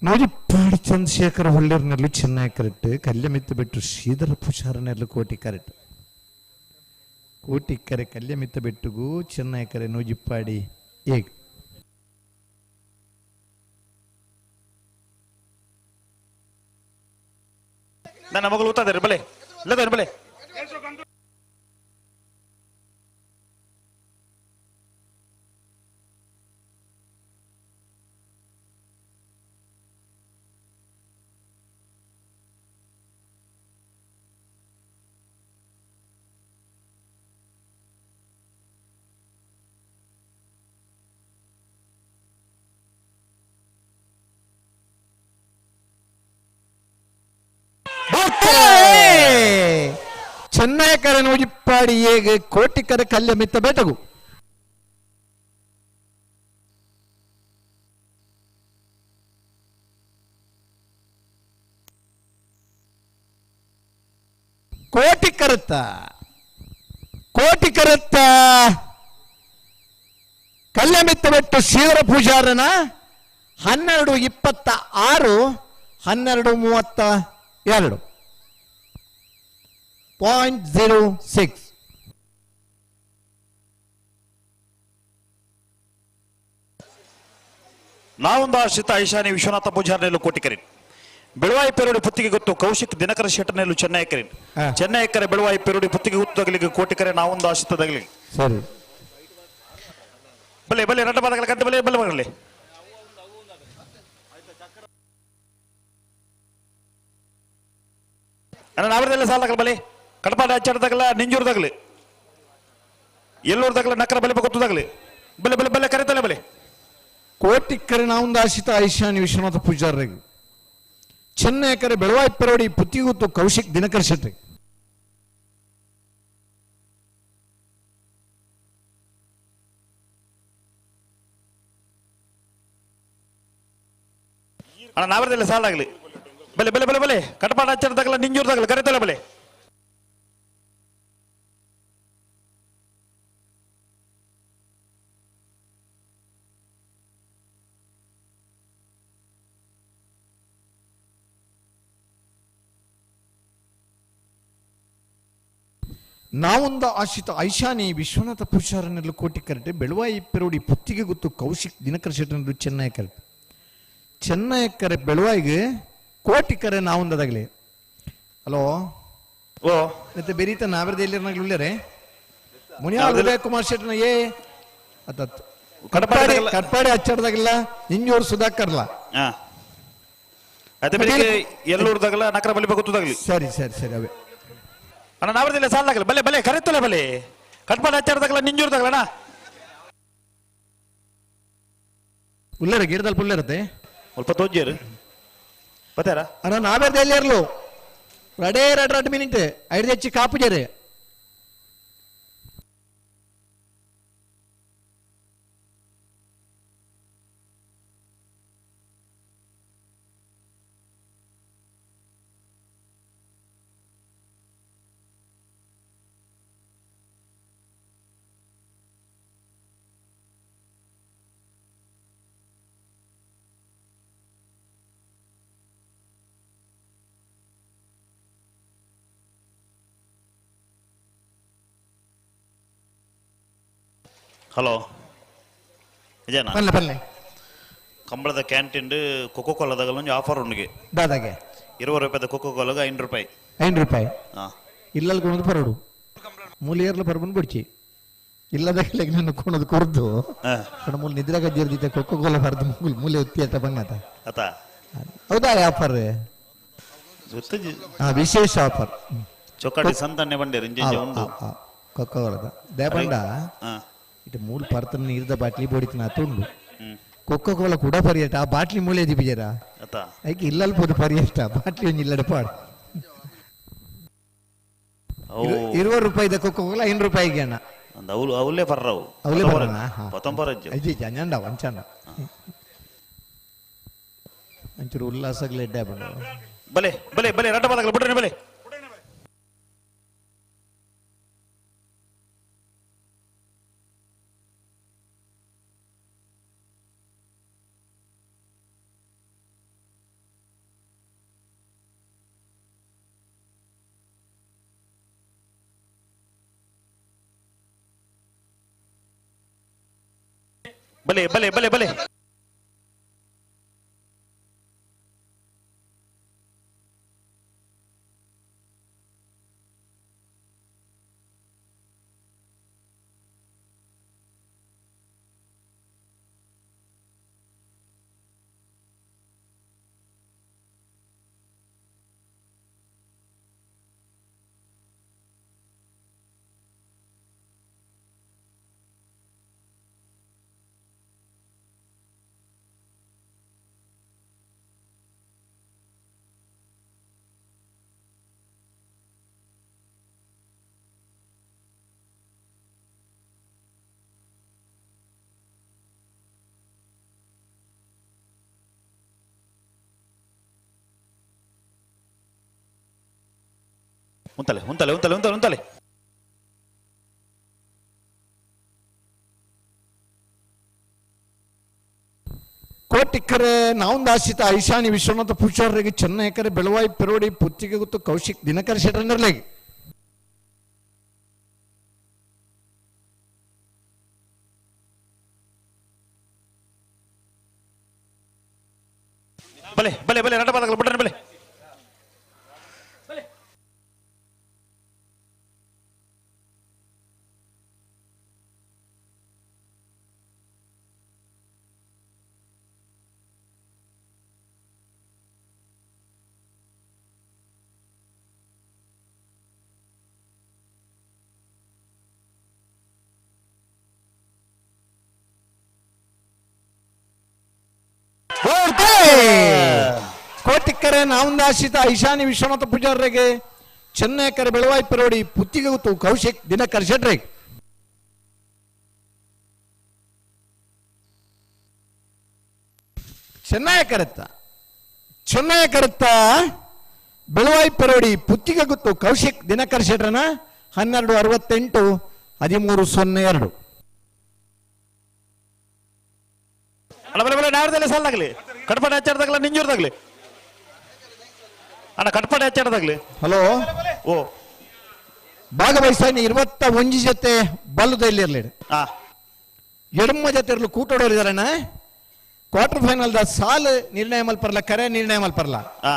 ನೂಜಿಪಾಡಿ ಚಂದ್ರಶೇಖರ ಹೊಳ್ಳಿಯರ್ನಲ್ಲೂ ಚೆನ್ನೈ ಕರೆಕ್ಟ್ ಕಲ್ಯ ಮಿತ್ತು ಬಿಟ್ಟು ಶ್ರೀಧರ ಪುಷಾರನಲ್ಲೂ ಕೋಟಿ ಕರೆಕ್ಟ್ ಕೋಟಿಕರೆ ಕಲ್ಯ ಮಿತ್ತ ಬಿಟ್ಟುಗೂ ಚೆನ್ನೈ ಕರೆ ನೂಜಿಪಾಡಿ ಹೇಗೆ ನನ್ನ ಮಗಳು ಊತದ ಬಲೆ ಇಲ್ಲದ ಬಲೆ ಚೆನ್ನೈಕರ ನೂಜಿಪ್ಪಾಡಿ ಹೇಗೆ ಕೋಟಿಕರ ಕಲ್ಯ ಮಿತ್ತ ಬೇಟಗು ಕೋಟಿ ಕರುತ್ತ ಕಲ್ಯಮಿತ್ತಬೆಟ್ಟು ಶ್ರೀಧರ ಪೂಜಾರನ 12:26 12:32 0.06. ನಾವೊಂದು ಆಶ್ರಿತ ಐಶಾನಿ ವಿಶ್ವನಾಥ ಪೂಜಾರನೆಲ್ಲು ಕೋಟಿಕರೆ ಬೆಳವಾಯಿ ಪೆರೋಡಿ ಪುತ್ತಿಗೆ ಗೊತ್ತು ಕೌಶಿಕ್ ದಿನಕರ ಶೆಟ್ಟನೆಲ್ಲು ಚೆನ್ನೈ ಕೆರೆ ಹಾ. ಚೆನ್ನೈ ಕೆರೆ ಬೆಳವಾಯಿ ಪೆರೋಡಿ ಪುತ್ತಿಗೆ ಗೊತ್ತು ತಗಲಿಗೆ ಕೋಟಿಕರೆ ನಾವೊಂದು ಆಶ್ರಿತ ತಗಲಿ ಸರಿ ಬಲೆ ಬಲೆ ರಡ್ಡ ಬಾದಗಳ ಗಂಟೆ ಬಲೆ ಬಲೆ ಬರಲಿ ನಾವರದೆಲ್ಲ ಸಾಲ ಬಲೆ ಕಡಪಾಡ ಹಚ್ಚಾಡ್ದಾಗಲ್ಲ ನಿಂಜೂರ್ದಾಗಲಿ ಎಲ್ಲೂರ್ದಾಗಲ ನಕರ ಬಲೆ ಗೊತ್ತದಾಗಲಿ ಬಲೆ ಬಲೆ ಬಲೆ ಕರೆತಲೆ ಬಲೆ ಕೋಟಿಕ್ಕರೆ ನಾವೊಂದು ಆಶಿತ ಐಶಾನಿ ವಿಶ್ವನಾಥ ಪೂಜಾರಿಗೆ ಚೆನ್ನೈ ಕೆರೆ ಬೆಳವಾಯಿ ಪೆರೋಡಿ ಪುತ್ತಿಗುತ್ತು ಕೌಶಿಕ್ ದಿನಕರ್ ಶೆಟ್ಟಿ ಅಣ್ಣ ನಾವರದೆಲ್ಲ ಸಾಲ ಆಗಲಿ ಬಲೆ ಬಲೆ ಬಲೆ ಬಲೆ ಕಡಪಾಡ ಹಚ್ಚಾಡ್ದಾಗಲ್ಲ ನಿಂಜೂರ್ದಾಗಲಿ ಕರೆತಲೆ ಬಲೆ ನಾವೊಂದು ಆಶಿತ ಐಶಾನಿ ವಿಶ್ವನಾಥ ಪೂಜಾರನೆಲ್ಲು ಕೋಟಿಕರಟೆ ಬೆಳವಾಯಿ ಪೆರೋಡಿ ಪುತ್ತಿಗೆ ಗೊತ್ತು ಕೌಶಿಕ್ ದಿನಕರ ಶೆಟ್ಟನೆಲ್ಲು ಚೆನ್ನೈ ಕೆರೆ ಚೆನ್ನೈ ಕೆರೆ ಬೆಳವಾಯಿಗೆ ಕೋಟಿಕರೆ ನಾವೊಂದದಾಗಲಿ ಹಲೋ ಓ ಮತ್ತೆ ಬೆರೀತ ನಾವರದೇ ಎಲ್ಲಿರನಾಗ್ಲೇ ಮುನಿಯಾಲ್ ಉದಯ ಕುಮಾರ್ ಶೆಟ್ಟನ ಏ ಅತ್ತ ಕಟ್ಪಾಡಿ ಹಚ್ಚಾಡ್ದಾಗಿಲ್ಲ ಇಂಜೂರು ಸುಧಾಕರ್ಲ ಹಾ ಅದೇ ಬೆಳಿಗ್ಗೆ ಎಲ್ಲೂರ್ದಾಗಲ್ಲ ನಕರ ಬಲಿ ಗೊತ್ತದಾಗಲಿ ಸರಿ ಸರಿ ಸರಿ ಅವೇ ಅಣ್ಣ ನಾವರದೆಲ್ಲ ಸಾಲ ಆಗಲಿ ಬಲೆ ಬಲೆ ಕರೆತಲೆ ಬಲೆ ಕಟ್ಪಾಡ ಹಚ್ಚಾಡ್ದಾಗಲ್ಲ ನಿಂಜೂರ್ದಾಗಲ್ಲ ಅಣ್ಣ ಉಳ್ಳೇರ ಗಿಡದಲ್ಲಿ ಪುಲ್ಲಿರತ್ತೆ ಸ್ವಲ್ಪ ತೋಜ್ಜೇರು ಬತ್ತಾರ ಅಣ್ಣ ನಾವೇರ್ದ ಎಲ್ಲಿ ಇರ್ಲು ರಡೇ ರಡ್ ಮಿನಿಟ್ 5 ಹೆಚ್ಚಿ ಕಾಪುಜರೆ ಹಲೋ ಇದೇನಾ ಪಲ್ಲೆ ಪಲ್ಲೆ ಕಂಬಳದ ಕ್ಯಾಂಟೀನ್ ಕೊಕೋ ಕೋಲಾದಾಗ ಒಂದು ಆಫರ್ ಉಂಡಿಗೆ ದಾದಾಗೆ 20 ರೂಪಾಯಿದ ಕೊಕೋ ಕೋಲಾಗ 5 ರೂಪಾಯಿ 5 ರೂಪಾಯಿ ಹಾ ಇಲ್ಲಲ್ಲಿ ಕೊಣದು ಪರಡು ಮೂಲಿಯರ್ಲ ಪರ್ಬನ್ ಬಿಡ್ಚಿ ಇಲ್ಲದಾಗ ನನ್ನ ಕೊಣದು ಕೊರ್ದು ಕಣ ಮೂಲ ನಿದ್ರಾ ಗಜ್ಜಿರ್ದಿತ್ತೆ ಕೊಕ್ಕೋ ಕೋಲ ಪರ್ದು ಮೂಲೆ ಒತ್ತಿ ಅಂತ ಬಂಗಾತ ಅತ ಹೌದಾ ಆಫರ್ ವಿಶೇಷ ಆಫರ್ ಚೊಕ್ಕಾಟಿ ಸಂತನ್ನೆ ಬಂಡೆ ರಿಂಜೆ ಉಂಡು ಕೊಕ್ಕೋ ಕೋಲದ ದೇಪಂಡ ಹಾ ಇಟ್ಟು ಮೂಲ ಪರ್ತನ ನೀರ್ದ ಬಾಟ್ಲಿ ಬೋಡಿತನ ತುಂಡು ಕೊಕ್ಕೋ ಕೋಲ ಕೂಡ ಪರಿಯಷ್ಟ ಆ ಬಾಟ್ಲಿ ಮೂಲೆ ದಿಬಿಜರ ಅತ ಐಕೆ ಇಲ್ಲಲ್ಲಿ ಪೋದು ಪರಿಯಷ್ಟ ಬಾಟ್ಲಿ ಒಂದು ಇಲ್ಲಡ ಪಾಡು ಅವು 20 ರೂಪಾಯಿದ ಕೊಕ್ಕೋ ಕೋಲ 5 ರೂಪಾಯಿಗೆ ಅಣ್ಣ ಅಂದ ಅವಲೇ ಪರ್ರವು ಅವಲೇ ಬರೋಣ ಪತಂಬರಜ್ಜು ಅಜ್ಜಿ ಅಂಜಂಡ ಅಂಚಂಡ ಒಂಚೂರು ಉಲ್ಲಾಸಗಳು ಎಡ್ಡೆ ಬಂದ ಬಲೆ ಬಲೆ ಬಲೆ ರಡ್ಡ ಬಾದಾಗಲ್ಲ ಬಿಡ್ರಿ ಬಲೆ ಬಲೆ ಬಲೆ ಬಲೆ ಬಲೆ ಉಂತಲೆ ಉಂತಲೆ ಉಂತಲೆ ಉಂತಲೆ ಉಂತಲೆ ಕೋಟಿಕ್ಕರೆ ನಾವಂದಾಶಿತ ಐಶಾನಿ ವಿಶ್ವನಾಥ ಪೂಜಾರಿಗೆ ಚೆನ್ನೈಕರೆ ಬೆಳವಾಯಿ ಪೆರೋಡಿ ಪುತ್ತಿಗೆ ಗೊತ್ತು ಕೌಶಿಕ್ ದಿನಕರ ಶೆಟ್ಟರ್ನರ್ಲೆಗೆ ಬಲೆ ಬಲೆ ಬಲೆ ನಟ ಬಾದಗಳು ಬಿಡ್ರಿ ಬಲೆ ಕೋಟಿಕ್ಕರೆ ನಾವಂದಾಶಿತ ಐಶಾನಿ ವಿಶ್ವನಾಥ ಪೂಜಾರಿಗೆ ಚೆನ್ನೈಕರೆ ಬೆಳವಾಯಿ ಪೆರೋಡಿ ಪುತ್ತಿಗೆ ಗೊತ್ತು ಕೌಶಿಕ್ ದಿನಕರ ಶೆಟ್ರಿಗೆ ಚೆನ್ನೈಕರತ್ತ ಬೆಳವಾಯಿ ಪೆರೋಡಿ ಪುತ್ತಿಗೆ ಗೊತ್ತು ಕೌಶಿಕ್ ದಿನಕರ ಶೆಟ್ರನ 1268 1302 ಅಣ್ಣ ಬಲೆ ಬಲೆ ನಾಡ್ದಲ್ಲೇ ಸಾಲಾಗ್ಲಿ ಕಟ್ಪಾಡಿ ಹಚ್ಚಾಡ್ದಾಗ್ಲ ನಿಂಜೂರ್ದಾಗ್ಲಿ ಅಣ್ಣ ಕಟ್ಪಾಡಿ ಹಚ್ಚಾಡ್ದಾಗ್ಲಿ ಹಲೋ ಓ ಭಾಗವಹಿಸಾನಿ 21 ಜೊತೆ ಬಲ್ಲುದಲ್ಲಿರಲಿ ಆ ಎಡಮ್ಮ ಜೊತೆ ಇರಲು ಕೂಟೋಡೋರಿದಾರಣ್ಣ ಕ್ವಾರ್ಟರ್ ಫೈನಲ್ ದ ಸಾಲ್ ನಿರ್ಣಯ ಮಲ್ಪರ್ಲ ಕರೆ ನಿರ್ಣಯ ಮಲ್ಪರ್ಲ ಆ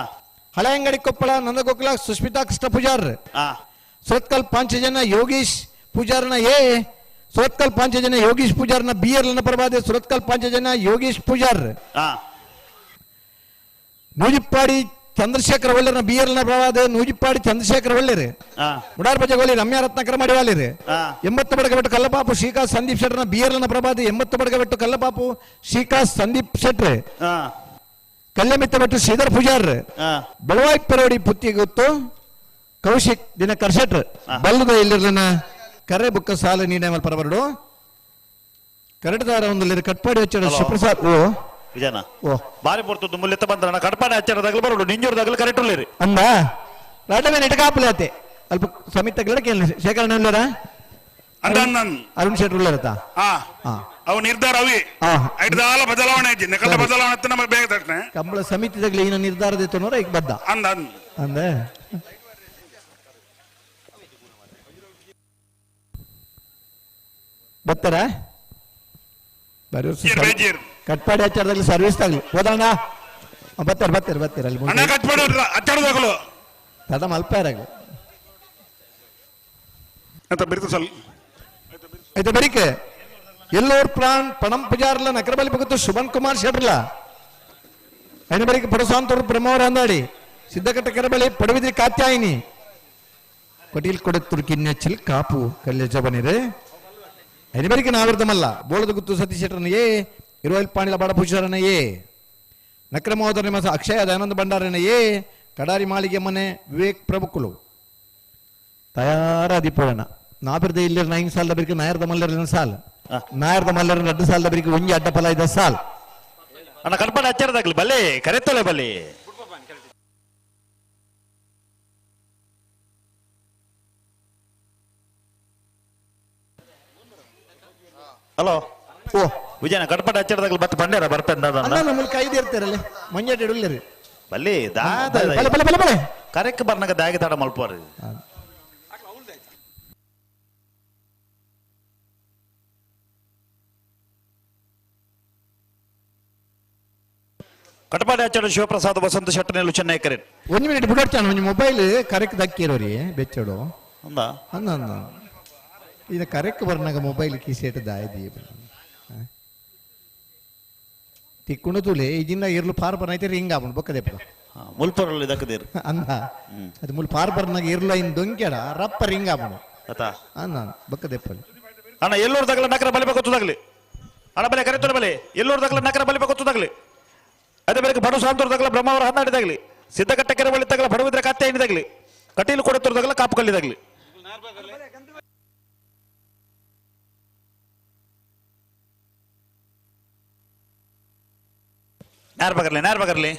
ಹಳೆ ಅಂಗಡಿ ಕೊಪ್ಪಳ ನಂದಗೋಕುಲ ಸುಸ್ಮಿತಾ ಕೃಷ್ಣ ಪೂಜಾರ್ ಆ ಸುರತ್ಕಲ್ 5 ಜನ ಯೋಗೀಶ್ ಪೂಜಾರ್ನ ಎ ಸುರತ್ಕಲ್ 5 ಜನ ಯೋಗೀಶ್ ಪೂಜಾರ್ನ ಬಿ ಎರ್ಲನ ಪ್ರಭಾದೆ ಸುರತ್ಕಲ್ 5 ಜನ ಯೋಗೀಶ್ ಪೂಜಾರ್ ಆ ನೂಜಿಪ್ಪಾಡಿ ಚಂದ್ರಶೇಖರ ಒಳ್ಳೆರ ಬಿ ಎರ್ಲನ ಪ್ರಭಾದೆ ನೂಜಿಪ್ಪಾಡಿ ಚಂದ್ರಶೇಖರ ಒಳ್ಳೆರೆ ಆ ಮುಡಾರ್ ಬಜಗೋಲಿ ರಮ್ಯಾ ರತ್ನಾಕರ ಮಾಡಿವಾಲಿರಿ ಆ 80 ಬಡಗಬೆಟ್ಟು ಕಲ್ಲಪಾಪು ಶ್ರೀಕಾಸ್ ಸಂದೀಪ್ ಶೆಟ್ರನ ಬಿ ಎರ್ಲನ ಪ್ರಭಾದೆ 80 ಬಡಗಬೆಟ್ಟು ಕಲ್ಲಪಾಪು ಶ್ರೀಕಾಸ್ ಸಂದೀಪ್ ಶೆಟ್ರೆ ಆ ಕಲ್ಯಮಿತ್ತ ಬೆಟ್ಟು ಶ್ರೀಧರ್ ಪೂಜಾರ್ ಆ ಬೆಳವಾಯಿ ಪೆರೋಡಿ ಪುತ್ತಿಗೆ ಗೊತ್ತು ಕೌಶಿಕ್ ದಿನಕರ್ ಶೆಟ್ರ್ ಬಲ್ಲದ ಇಲ್ಲಿರ್ಲನ ಕರೆ ಬುಕ್ಕ ಸಾಲ ನೀನೆ ಮಲ್ ಪರಬರಡು ಕರಟದಾರ ಒಂದು ಕಟ್ಪಾಡಿ ಹಚ್ಚಿಡ ಶಿವಪ್ರಸಾದ್ ಓ ವಿಜಯನ ಓ ಬಾರಿ ಬರ್ತದ್ದು ಮುಲ್ಲೆತ್ತ ಬಂದ ಕಟ್ಪಾಡಿ ಹಚ್ಚಾಡ್ದಾಗ್ಲಿ ಬರೋಡು ನಿಂಜೂರ್ದಾಗ್ಲಿ ಕರೆಕ್ಟ್ ಉಳ್ಳಿರಿ ಅಂದ ರಾಟಮೇ ಇಟಕಾಪಲೆ ಆತೆ ಅಲ್ಪ ಸಮಿತ ಗಿಡಕ್ಕೆ ಶೇಖರಣ ಉಳ್ಳರ ಅಂದನ್ ಅರುಣ್ ಶೆಟ್ರ್ ಉಳ್ಳರತ ಹಾ ಹಾ ಅವು ನಿರ್ಧಾರ ಅವಿ ಹಾ ಐದಾಲ ಬದಲಾವಣೆ ಇಜ್ಜಿ ನಕಲ ಬದಲಾವಣೆ ನಮಗೆ ಬೇಗ ತಕ್ಷಣ ಕಂಬಳ ಸಮಿತಿದಾಗ್ಲಿ ಏನೋ ನಿರ್ಧಾರದ ಇತ್ತು ಈಗ ಬದ್ದ ಅಂದ ಅಂದೆ ಬರ್ತಾರ ಬರೀ ಬೇಜೀರ್ ಕಟ್ಪಾಡಿ ಹಚ್ಚಾರದಲ್ಲಿ ಸರ್ವಿಸ್ ತಾಗ್ಲಿ ಹೋದಣ್ಣ ಬರ್ತಾರೆ ಅಲ್ಲಿ ಅಣ್ಣ ಕಟ್ಪಾಡಿ ಹಚ್ಚಾಡ್ದಾಗಲು ತಡ ಅಲ್ಪ ಇರಾಗ್ಲಿ ಅಂತ ಬಿರ್ತು ಸಲ್ ಆಯ್ತಾ ಬರೀಕೆ ಎಲ್ಲೋರ್ ಪ್ರಾಣ್ ಪಣಂ ಪೂಜಾರ್ಲ ನಕರಬಲಿ ಬಗುತ್ತು ಶುಭನ್ ಕುಮಾರ್ ಶೆಟ್ರಲ್ಲ అయిన ಬರೀಕೆ ಪಡಸಾಂತರು ಬ್ರಹ್ಮವರ ಅಂದಾಡಿ ಸಿದ್ದಕಟ್ಟ ಕೆರಬಳಿ ಪಡುವಿದ್ರಿ ಕಾತ್ಯಾಯಿನಿ ಕೊಟಿಲ್ ಕೊಡತ್ತುರು ಕಿನ್ನೆಚ್ಚಲ್ ಕಾಪು ಕಲ್ಯ ಬನಿರೆ అయిన ಬರೀಕೆ ನಾವಿರ್ದಮಲ್ಲ ಬೋಳದ ಗುತ್ತು ಸತೀಶ್ ಶೆಟ್ರನ ಏ ಇರುವಲ್ ಪಾಣಿಲ ಬಾಡ ಪೂಜಾರನ ಏ ನಕ್ರ ಮಹೋದರ ಮಸ ಅಕ್ಷಯ ದಯಾನಂದ ಭಂಡಾರನ ಏ ಕಡಾರಿ ಮಾಳಿಗೆ ಮನೆ ವಿವೇಕ್ ಪ್ರಭುಕುಲು ತಯಾರಾದಿಪ್ಪೋಣ ನಾಬಿರ್ದ ಇಲ್ಲಿರ 9 ಸಾಲದ ಬರಿಗೆ ನಾಯರ್ದ ಮಲ್ಲರ ಸಾಲ್ ನಾಯರ್ದ ಮಲ್ಲರ 2 ಸಾಲದ ಬರಿಗೆ ಒಂಜಿ ಅಡ್ಡ ಫಲ ಇದ್ದ ಸಾಲ್ ಅಣ್ಣ ಕಟ್ಪಾಡಿ ಹಚ್ಚಾಡ್ದಾಗ್ಲಿ ಬಲೆ ಕರೆತ್ತಲೆ ಬಲೆ ಹಲೋ ಓ ವಿಜಯನ ಕಟ್ಪಾಡಿ ಹಚ್ಚಾಡ್ದಾಗ್ಲಿ ಮತ್ತೆ ಬಂಡ್ಯಾರ ಬರ್ಪೆಂದ ಅಲ್ಲ ನಮ್ಮಲ್ಲಿ ಕೈದು ಇರ್ತಾರಲ್ಲ ಮಂಜಾಟ ಇಡಲಿರಿ ಬಲ್ಲಿ ದಾದ ಬಲೆ ಬಲೆ ಬಲೆ ಬಲೆ ಕರೆಕ್ ಬರ್ನಾಗ ದಾಗಿ ತಾಡ ಮಲ್ಪೋರಿ ಕಟಪಾಡಿ ಹಚ್ಚಾಡು ಶಿವಪ್ರಸಾದ್ ವಸಂತ ಶೆಟ್ಟನೆಲ್ಲು ಚೆನ್ನೈ ಕರೆ 1 ಮಿನಿಟ್ ಬಿಡಾಡ್ತಾನ ಒಂಜಿ ಮೊಬೈಲ್ ಕರೆಕ್ಟ್ ದಕ್ಕಿರೋರಿ ಬೆಚ್ಚೋಡು ಅಂದ ಅಂದ ಅಂದ ಇದು ಕರೆಕ್ಟ್ ಬರ್ನಾಗ ಮೊಬೈಲ್ ಕಿಸೇಟ್ ದಾಯ್ದಿ ತಿಕ್ಕೊಂಡು ತುಲೆ ಇದನ್ನ ಇರ್ಲು ಪಾರ್ ಬರ್ನೈತೆ ರಿಂಗ್ ಆಪಣ ಬೊಕ್ಕದೆ ಮುಲ್ಪರಲ್ಲಿ ಇದಕ್ಕದೇರು ಅಂದ ಅದು ಮುಲ್ ಪಾರ್ ಬರ್ನಾಗ ಇರ್ಲು ಐನ್ ದೊಂಕ್ಯಾಡ ರಪ್ಪ ರಿಂಗ್ ಆಪಣ ಆತಾ ಅಂದ ಬೊಕ್ಕದೆಪ್ಪಲ್ಲಿ ಅಣ್ಣ ಎಲ್ಲೋರ್ದಾಗಲ ನಕರ ಬಲಿಬೇಕು ಗೊತ್ತದಾಗ್ಲಿ ಅಣ್ಣ ಬಲೆ ಕರೆತೋಣ ಬಲೆ ಎಲ್ಲೋರ್ದಾಗಲ ನಕರ ಬಲಿಬೇಕು ಗೊತ್ತದಾಗ್ಲಿ ಅದೇ ಬೆಳಗ್ಗೆ ಬಡು ಸಾಂತೋರ್ದಾಗಲ ಬ್ರಹ್ಮಾವರ ಹನ್ನಾಡಿದಾಗ್ಲಿ ಸಿದ್ದಕಟ್ಟ ಕೆರೆ ಬಳಿತಾಗಲ ಬಡವಿದ್ರೆ ಕತ್ತೆ ಏನಿದಾಗ್ಲಿ ಕಟೀಲು ಕೊಡತೋರ್ದಾಗಲ ಕಾಪು ಕಲ್ಲಿದಾಗ್ಲಿ ಯಾರು ಬಗರ್ಲಿ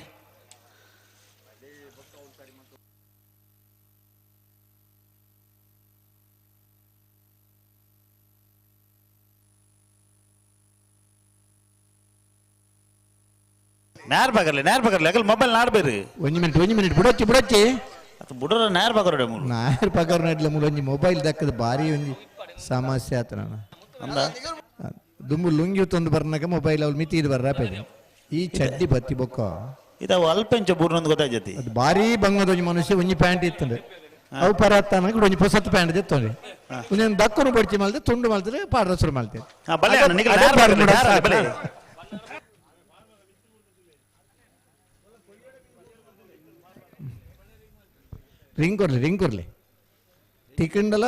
ನೇರ ಬಗರ್ಲಿ ಅಗಲ್ ಮೊಬೈಲ್ ನಾಡ್ಬೇರು ಒಂಜಿ ಮಿನಿಟ್ ಬಿಡೊಚ್ಚಿ ಅದು ಬುಡರ ನೇರ ಬಗರೋಡೆ ಮೂರು ನಾಯರ್ ಪಗಾರ ನಡ್ಲ ಮೂಲ ಒಂಜಿ ಮೊಬೈಲ್ ದಕ್ಕದ ಭಾರಿ ಒಂಜಿ ಸಮಸ್ಯೆ ಆತ ನಾನು ಅಂದ ದುಂಬು ಲುಂಗಿ ತಂದು ಬರ್ನಾಗ ಮೊಬೈಲ್ ಅವ್ಲು ಮಿತಿ ಬರ್ರ ಪೇದೆ ಈ ಚಡ್ಡಿ ಬತ್ತಿ ಬೊಕ್ಕ ಇದಾವ ಅಲ್ಪೆಂಚ ಬೂರ್ನೊಂದು ಗೊತ್ತಾಯ್ತಿ ಅದು ಭಾರಿ ಬಂಗದ ಒಂಜಿ ಮನುಷ್ಯ ಒಂಜಿ ಪ್ಯಾಂಟ್ ಇತ್ತಂದ್ರೆ ಅವು ಪರ ಹತ್ತಾನ ಒಂಜಿ ಹೊಸತ್ತು ಪ್ಯಾಂಟ್ ತೆತ್ತೊಂಡ್ರಿ ಒಂದೊಂದು ದಕ್ಕನು ಬಡ್ಚಿ ಮಲ್ತೆ ತುಂಡು ಮಲ್ತಾರೆ ಪಾಡ್ರಸರು ಮಲ್ತೆ ಬಲೆ ನೇರ ಬಲೆ ರಿಂಗ್ ಕೊರ್ಲಿ ತಿಕ್ಕಂಡಲ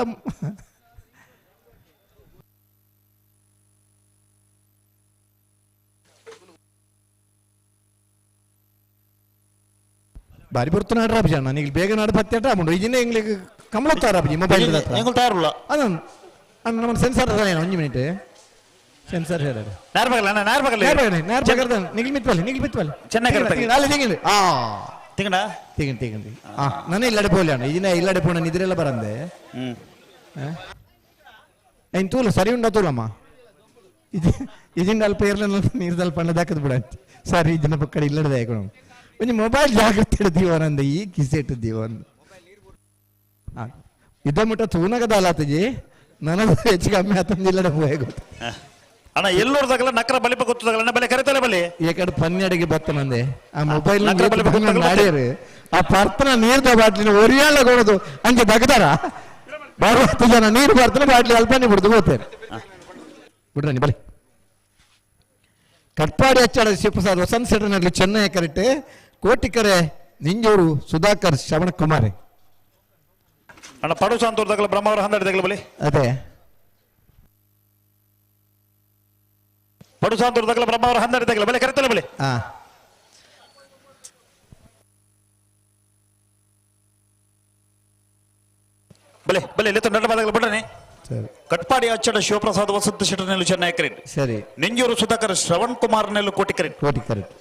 ಬಾರಿ ಬರ್ತಾನ ರಾಬಿ ಅಣ್ಣ ನೀಗ ಬೇಗ ನಾಡು ಪತ್ತೆ ರಾಬುಂಡು ಈಜಿನ ಎಂಗ್ಲಿಗೆ ಕಮಲತ್ತಾರ ರಾಬಿ ಮೊಬೈಲ್ ಎಂಗುಲ್ ತಾರುಲ್ಲ ಅದನ್ನು ಅಣ್ಣ ನಮ್ಮ ಸೆನ್ಸರ್ ಅದ ಏನು ಒಂಜಿ ಮಿನಿಟ್ ಸೆನ್ಸರ್ ಹೇಳೋದು ನೇರ ಬಗಲ್ಲ ನೇರ ಪಗರ್ದ ನಿಗಿಲ್ ಮಿತ್ವಲ್ಲ ಚೆನ್ನಾಗಿ ಅಲ್ಲಿ ತೆಗಿಂದು ತಿಂಗಡ ತೆಗಿಂದು ನಾನು ಇಲ್ಲಡೆ ಪೋಲಿ ಅಣ್ಣ ಈಜಿನ ಇಲ್ಲಡೆ ಪೋಣ ನಿದ್ರೆಲ್ಲ ಬರಂದೆ ಏನು ತೂಲು ಸರಿ ಉಂಡ ತೂಲಮ್ಮ ಇಜಿಂದ ಅಲ್ಪ ಇರ್ಲ ನೀರ್ದಲ್ಲಿ ಪಣ್ಣ ದಾಕದ್ ಬಿಡ ಸರಿ ಇದನ್ನ ಪಕ್ಕಡೆ ಇಲ್ಲಡೆ ಆಯ್ಕೊಂಡು ಒಂಜಿ ಮೊಬೈಲ್ ಜಾಗ್ರತೆ ಹಿಡ್ದೀವನಂದ ಈ ಕಿಸೆಟ್ ದೀವನ್ ಇದ ಮುಟ್ಟ ತೂನಗದ ಅಲ್ಲತ್ತಜಿ ನನಗೆ ಹೆಚ್ಚು ಕಮ್ಮಿ ಆತಂದಿಲ್ಲಡೆ ಹೋಗಿ ಗೊತ್ತು ಅಣ್ಣ ಎಲ್ಲೋರ್ದಾಗಲ್ಲ ನಕ್ರ ಬಲಿಪ ಗೊತ್ತದಾಗಲ್ಲ ಬಲೆ ಕರೆತಲೆ ಬಲೆ ಈ ಕಡೆ ಪನ್ನೆಡೆಗೆ ಬತ್ತನಂದೆ ಆ ಮೊಬೈಲ್ ನಾಡ್ಯಾರು ಆ ಪರ್ತನ ನೀರ್ದ ಬಾಟ್ಲಿನ ಒರಿಯಾಳ ಕೊಡೋದು ಹಂಗೆ ದಗದಾರ ಬಾರು 10 ಜನ ನೀರು ಬರ್ತನ ಬಾಟ್ಲಿ ಅಲ್ಪನೇ ಬಿಡ್ದು ಹೋಗ್ತೇನೆ ಬಿಡ್ರಿ ಬಲಿ ಕಟ್ಪಾಡಿ ಹಚ್ಚಾಡ ಶಿವಪ್ರಸಾದ್ ವಸಂತ ಸೆಟರ್ನಲ್ಲಿ ಚೆನ್ನೈ ಕರೆಕ್ಟ್ ಕೋಟಿಕರೆ ನಿಂಜೂರು ಸುಧಾಕರ್ ಶ್ರವಣ ಕುಮಾರ್ ಅಣ್ಣ ಪಡು ಸಾಂತೂರ್ದಾಗಲ್ಲ ಬ್ರಹ್ಮಾವರ 12 ಬಲೆ ಅದೇ ಪಡು ಸಾಂತೂರ್ದಾಗಲ್ಲ ಬ್ರಹ್ಮಾವರ 12 ಬಲೆ ಕರೆತಲೆ ಬಲೆ ಬಲೆ ಲೆತ್ತ ನಡಬಾದಾಗಲ್ಲ ಬಿಡನೆ ಕಟ್ಪಾಡಿ ಅಚ್ಚಡ ಶಿವಪ್ರಸಾದ್ ವಸಂತ ಶೆಟ್ಟರ್ನೆಲ್ಲು ಚೆನ್ನೈ ಕರೆಕ್ಟ್ ಸರಿ ನಿಂಜೂರು ಸುಧಾಕರ್ ಶ್ರವಣ್ ಕುಮಾರ್ನೆಲ್ಲು ಕೋಟಿ ಕರೆಕ್ಟ್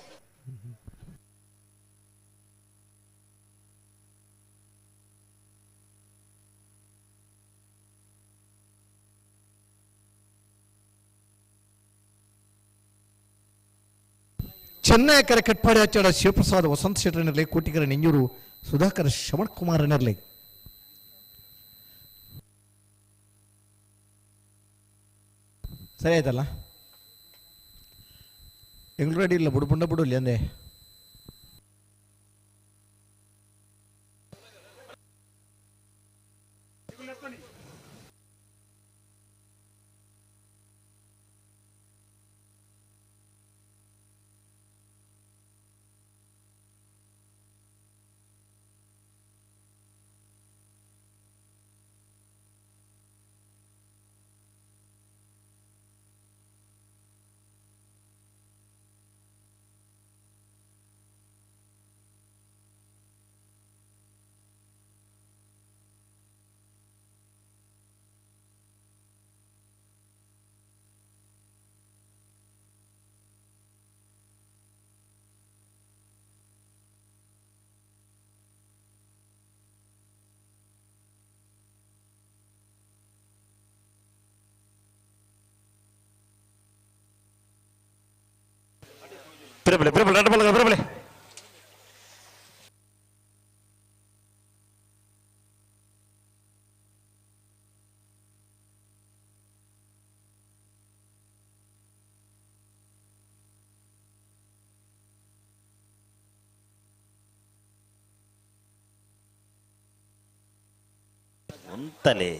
ಚೆನ್ನೈ ಕರೆ ಕಟ್ಪಾಡಿ ಹಚ್ಚಾಡ ಶಿವಪ್ರಸಾದ್ ವಸಂತ ಶೆಟ್ಟರ್ನಲ್ಲಿ ಕೋಟಿಕರ ನಿಂಜೂರು ಸುಧಾಕರ್ ಶ್ರವಣ್ ಕುಮಾರ್ನಲ್ಲಿ ಸರಿ ಆಯ್ತಲ್ಲ ಎಂಗ್ಳು ರೆಡಿ ಇಲ್ಲ ಬುಡ ಬಿಡಲಿ ಅಂದೆ ಬಲೆ ಒಂತಲೆ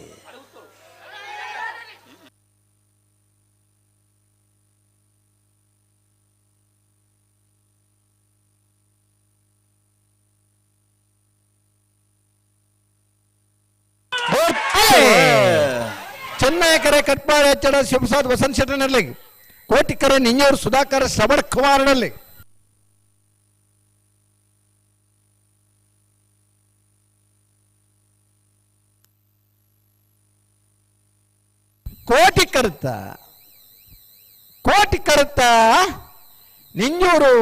ಚೆನ್ನೈ ಕರೆ ಕಟ್ಪಾಡಿ ಹಚ್ಚಡ ಶಿವಪ್ರಸಾದ್ ವಸಂತ ಶೆಟ್ಟರ್ನಲ್ಲಿ ಕೋಟಿಕರೆ ನಿಂಜೂರು ಸುಧಾಕರ್ ಶ್ರವಣ್ ಕುಮಾರ್ನಲ್ಲಿ ಕೋಟಿ ಕರುತ್ತ ನಿಂಜೂರು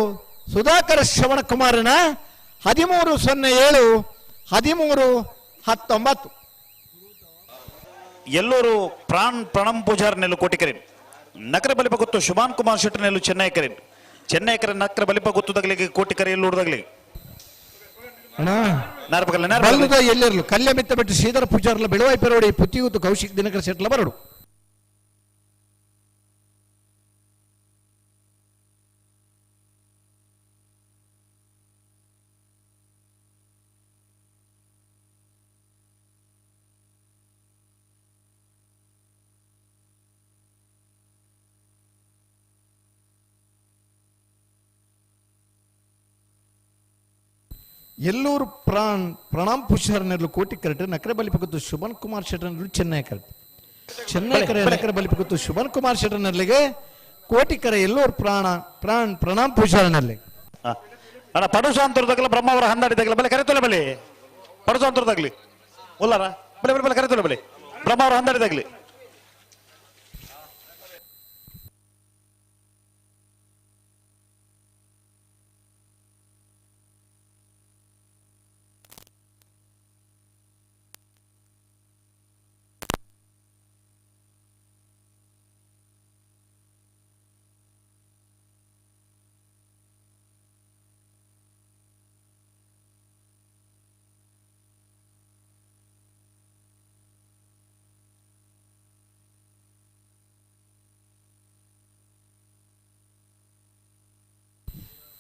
ಸುಧಾಕರ್ ಶ್ರವಣ ಕುಮಾರನ 1307-13-19 ಎಲ್ಲೂರು ಪ್ರಣಮ್ ಪೂಜಾರ್ ನೆಲ್ಲು ಕೋಟಿ ಕರೆನ್ ನಗರ ಬಲಿಪ ಗೊತ್ತು ಶುಭಾನ್ ಕುಮಾರ್ ಶೆಟ್ಟರ್ ನೆಲ್ಲು ಚೆನ್ನೈ ಕರೆನ್ ಚೆನ್ನೈಕರ ನಕ್ರ ಬಲಿಪ ಗೊತ್ತದಾಗಲಿ ಕೋಟಿಕರ ಎಲ್ಲೂರ್ದಾಗಲಿ ಅಣ್ಣ ನಾರ್ಬಕಲ್ಲ ಬಲ್ಲದ ಎಲ್ಲಿರ್ಲು ಕಲ್ಯ ಮಿತ್ತ ಬಿಟ್ಟು ಶ್ರೀಧರ ಪೂಜಾರ್ಲ ಬೆಳವಾಯಿ ಪೆರೋಡಿ ಪುತ್ತಿಯೂತು ಕೌಶಿಕ್ ದಿನಕರ ಸೆಟ್ಲ ಬರಡು ಎಲ್ಲೂರು ಪ್ರಣಾಮ್ ಪುಷಾರನೆರಲು ಕೋಟಿ ಕರೆಕ್ಟ್ ನಕರೆ ಬಲಿಪಕತ್ತು ಶುಭನ್ ಕುಮಾರ್ ಶೆಟ್ಟರ್ನರು ಚೆನ್ನೈ ಕರೆಕ್ಟ್ ಚೆನ್ನೈ ಕರೆ ನಕರೆ ಬಲಿಪಕತ್ತು ಶುಭನ್ ಕುಮಾರ್ ಶೆಟ್ಟರ್ನರ್ಲಿಗೆ ಕೋಟಿ ಕರೆ ಎಲ್ಲೂರು ಪ್ರಣಾಮ್ ಪುಷಾರನಲ್ಲಿ ಅಣ್ಣ ಪಡುಸಾಂತರದಾಗಲ ಬ್ರಹ್ಮ ಅವರ ಹಂದಾಡಿದಾಗಲ ಬಲೆ ಕರೆತೊಲೆ ಬಲೆ ಪಡುಸಾಂತರದಾಗ್ಲಿ ಉಲ್ಲಾರ ಬಲೆ ಬಲೆ ಬಲೆ ಕರೆತೊಲೆ ಬಲೆ ಬ್ರಹ್ಮ ಅವರ ಹಂದಾಡಿದಾಗ್ಲಿ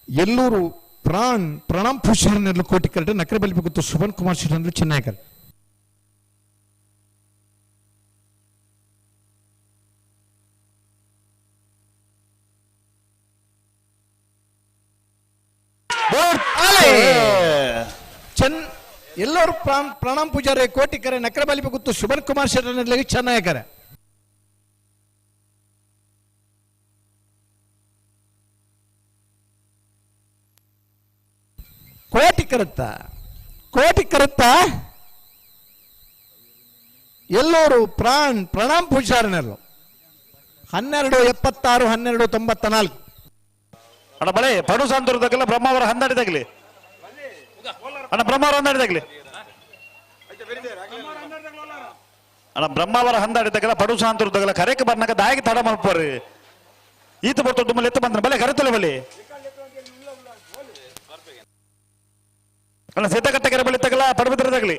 ಎಲ್ಲೂರು ಪ್ರಣಾಮ್ ಪುಷಾರನೆರಲು ಕೋಟಿ ಕರೆಕ್ಟ್ ನಕರೆ ಬಲಿಪಕತ್ತು ಶುಭನ್ ಕುಮಾರ್ ಶೆಟ್ಟರ್ನರು ಚೆನ್ನೈ ಕರೆ ಎಲ್ಲರೂ ಪ್ರಣಾಮ್ ಪೂಜಾರಿ ಕೋಟಿ ಕರೆ ನಕರೆ ಬಲಿಪಕತ್ತು ಶುಭನ್ ಕುಮಾರ್ ಶೆಟ್ಟರ್ನರ್ಲಿಗೆ ಚೆನ್ನೈ ಕರೆ ಕೋಟಿ ಕರುತ್ತ ಎಲ್ಲೂರು ಪ್ರಣಾಮ್ ಪೂಜಾರನರು 1276 1294 ಅಣ್ಣ ಬಲೆ ಪಡುಸಾಂತರದಾಗಲ ಬ್ರಹ್ಮ ಅವರ ಹಂದಾಡಿದಾಗಲಿ ಅಣ್ಣ ಬ್ರಹ್ಮ ಅವರ ಹಂದಾಡಿದಾಗಲಿ ಅಣ್ಣ ಬ್ರಹ್ಮ ಅವರ ಹಂದಾಡಿದಾಗಲ ಪಡುಸಾಂತರದಾಗಲ ಕರೆಗೆ ಬರ್ನಾಗ ದಾಯಿಗೆ ತಡ ಮಾಡ್ಪಾರಿ ಈತ ಬರ್ತು ಡುಮ್ಮಲ್ಲಿ ಎತ್ತ ಬಂದ್ರೆ ಬಲೆ ಕರೆತೊಲೆ ಬಲೆ ಅಣ್ಣ ಸಿದ್ದಕಟ್ಟೆಗೆರೆ ಬಳಿ ತಗಲ ಪಡುಬಿದ್ರದಾಗ್ಲಿ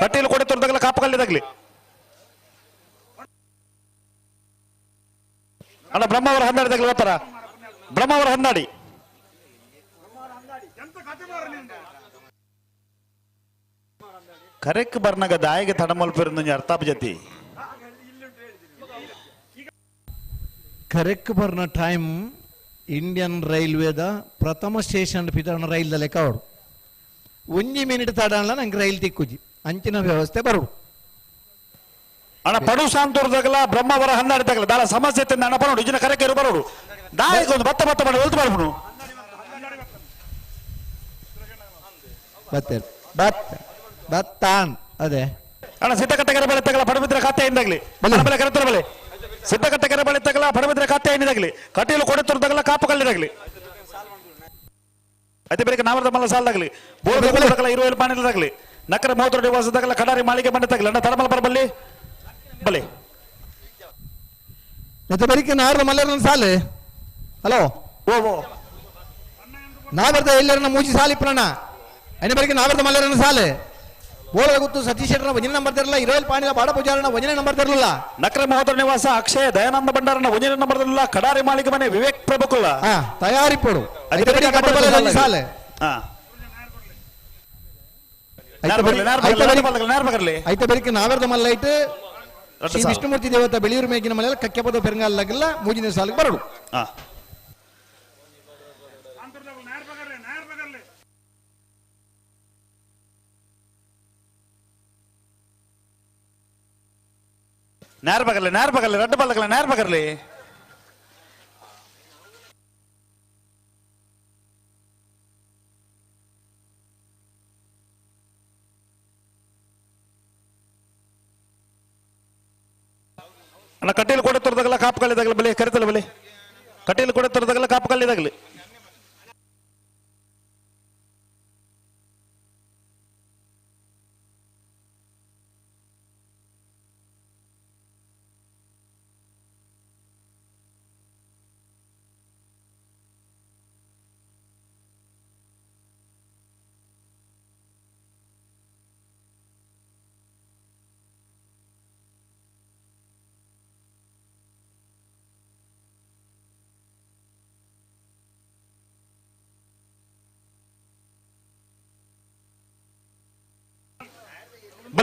ಕಟ್ಟೀಲು ಕೊಡೆ ತೋರ್ದಾಗಲ ಕಾಪಕಲ್ಲಿದಾಗ್ಲಿ ಅಣ್ಣ ಬ್ರಹ್ಮ ಅವರ ಹಂದಾಡಿದಾಗಲಿ ಓದ್ತಾರ ಬ್ರಹ್ಮ ಅವರ ಹಂದಾಡಿ ಕರೆಕ್ ಬರ್ನಾಗ ದಾಯಿಗೆ ತಡ ಮಲ್ಪಿರು ಅರ್ಥಾಪ್ ಜತಿ ಕರೆಕ್ ಬರ್ನ ಟೈಮ್ ಇಂಡಿಯನ್ ರೈಲ್ವೇದ ಪ್ರಥಮ ಸ್ಟೇಷನ್ ಪಿತರಣ ರೈಲ್ ಲೆಕ್ಕ ಅವರು 1 ಮಿನಿಟ್ ತಡಲ್ಲ ನಂಗೆ ರೈಲ್ ತಿಕ್ಕುಜಿ ಅಂಚಿನ ವ್ಯವಸ್ಥೆ ಬರು ಅಣ್ಣ ಪಡುಸಾಂತೂರ್ದಾಗಲ ಬ್ರಹ್ಮ ಅವರ ಹಂದಾಡಿದಾಗಲ ದಾಳ ಸಮಸ್ಯೆ ತಿಂದ ಅಣ್ಣ ಬರೋಡು ಇಜಿನ ಕರೆಕೇರು ಬರೋಡು ದಾಯಿಗೆ ಒಂದು ಬತ್ತ ಮಾಡಿ ಒಲ್ತು ಮಾಡ್ಬಿಡು ಬತ್ತಾನ್ ಅದೇ ಅಣ್ಣ ಸಿದ್ದಕಟ್ಟೆಗೆರೆ ಬಳಿ ತಗಲ ಪಡುಬಿದ್ರೆ ಖಾತೆ ಏನಿದಾಗ್ಲಿ ಬಲೆ ಕರೆತರ ಬಲೆ ಸಿದ್ದಕಟ್ಟೆಗೆರೆ ಬಳಿ ತಗಲ ಪಡುಬಿದ್ರೆ ಖಾತೆ ಏನಿದಾಗ್ಲಿ ಕಟೀಲು ಕೊಡೆತುರ್ದಾಗಲ ಕಾಪಕಲ್ಲಿದಾಗ್ಲಿ ಅದೇ ಬೇರೆ ನಾವರದ ಮಲ್ಲ ಸಾಲದಾಗಲಿ ಬೋರ್ದಾಗಲ ಇರುವೆಲ್ ಪಾಣಿದಾಗಲಿ ನಕರ 32 ದಿವಸದಾಗಲ ಕಡಾರಿ ಮಾಳಿಗೆ ಬಂಡತಾಗಲಿ ಅಣ್ಣ ತರಮಲ ಬರಬಲ್ಲಿ ಬಲೆ ಮತ್ತೆ ಬರೀಕೆ ನಾರದ ಮಲ್ಲರನ್ನ ಸಾಲೆ ಹಲೋ ಓ ನಾವರ್ದ ಎಲ್ಲರನ್ನ ಮೂಜಿ ಸಾಲಿ ಪ್ರಾಣ ಅಯ್ಯ ಬರೀಕೆ ನಾವರ್ದ ಮಲ್ಲರನ್ನ ಸಾಲೆ ಬೋಳ ಗೊತ್ತು ಸತೀಶ್ ಶೆಟ್ಟರ್ನ ವಜನೆ ನಂಬರ್ ತರಲಿಲ್ಲ ಇರೋಲ್ ಪಾಣಿಲ ಬಾಡ ಪೂಜಾರನ ವಜನೆ ನಂಬರ್ ತರಲಿಲ್ಲ ನಕರ 32 ನಿವಾಸ ಅಕ್ಷಯ ದಯಾನಂದ ಭಂಡಾರನ ವಜನೆ ನಂಬರ್ ತರಲಿಲ್ಲ ಕಡಾರಿ ಮಾಳಿಗೆ ಮನೆ ವಿವೇಕ್ ಪ್ರಭುಕುಲ ತಯಾರಿ ಪಡು ಸಾಲೆ ಐತೆ ಬರೀಕೆ ನಾವರ್ದ ಮಲ್ಲ ಇಟ್ಟು ಶ್ರೀ ವಿಷ್ಣುಮೂರ್ತಿ ದೇವತ ಬೆಳಿಯೂರು ಮೇಗಿನ ಮಲೆಯಲ್ಲಿ ಕಕ್ಕೆಪದ ಪೆರಂಗಾಲಾಗಿಲ್ಲ ಮೂಜಿನ ಸಾಲಿಗೆ ಬರಡು ನೇರ್ಬಗರ್ಲಿ ರಡ್ಡು ಬಲ್ಲಗಲ್ಲ ನೇರ್ಬಗರ್ಲಿ ಅಣ್ಣ ಕಟೀಲು ಕೊಡೆ ತೋರ್ದಾಗಲ್ಲ ಕಾಪು ಕಲ್ಲಿದಾಗಲಿ ಬಲೆ ಕರಿತಲ್ಲ ಬಲೆ ಕಟೀಲು ಕೊಡೆ ತೋರ್ದಾಗಲ್ಲ ಕಾಪು ಕಲ್ಲಿದಾಗಲಿ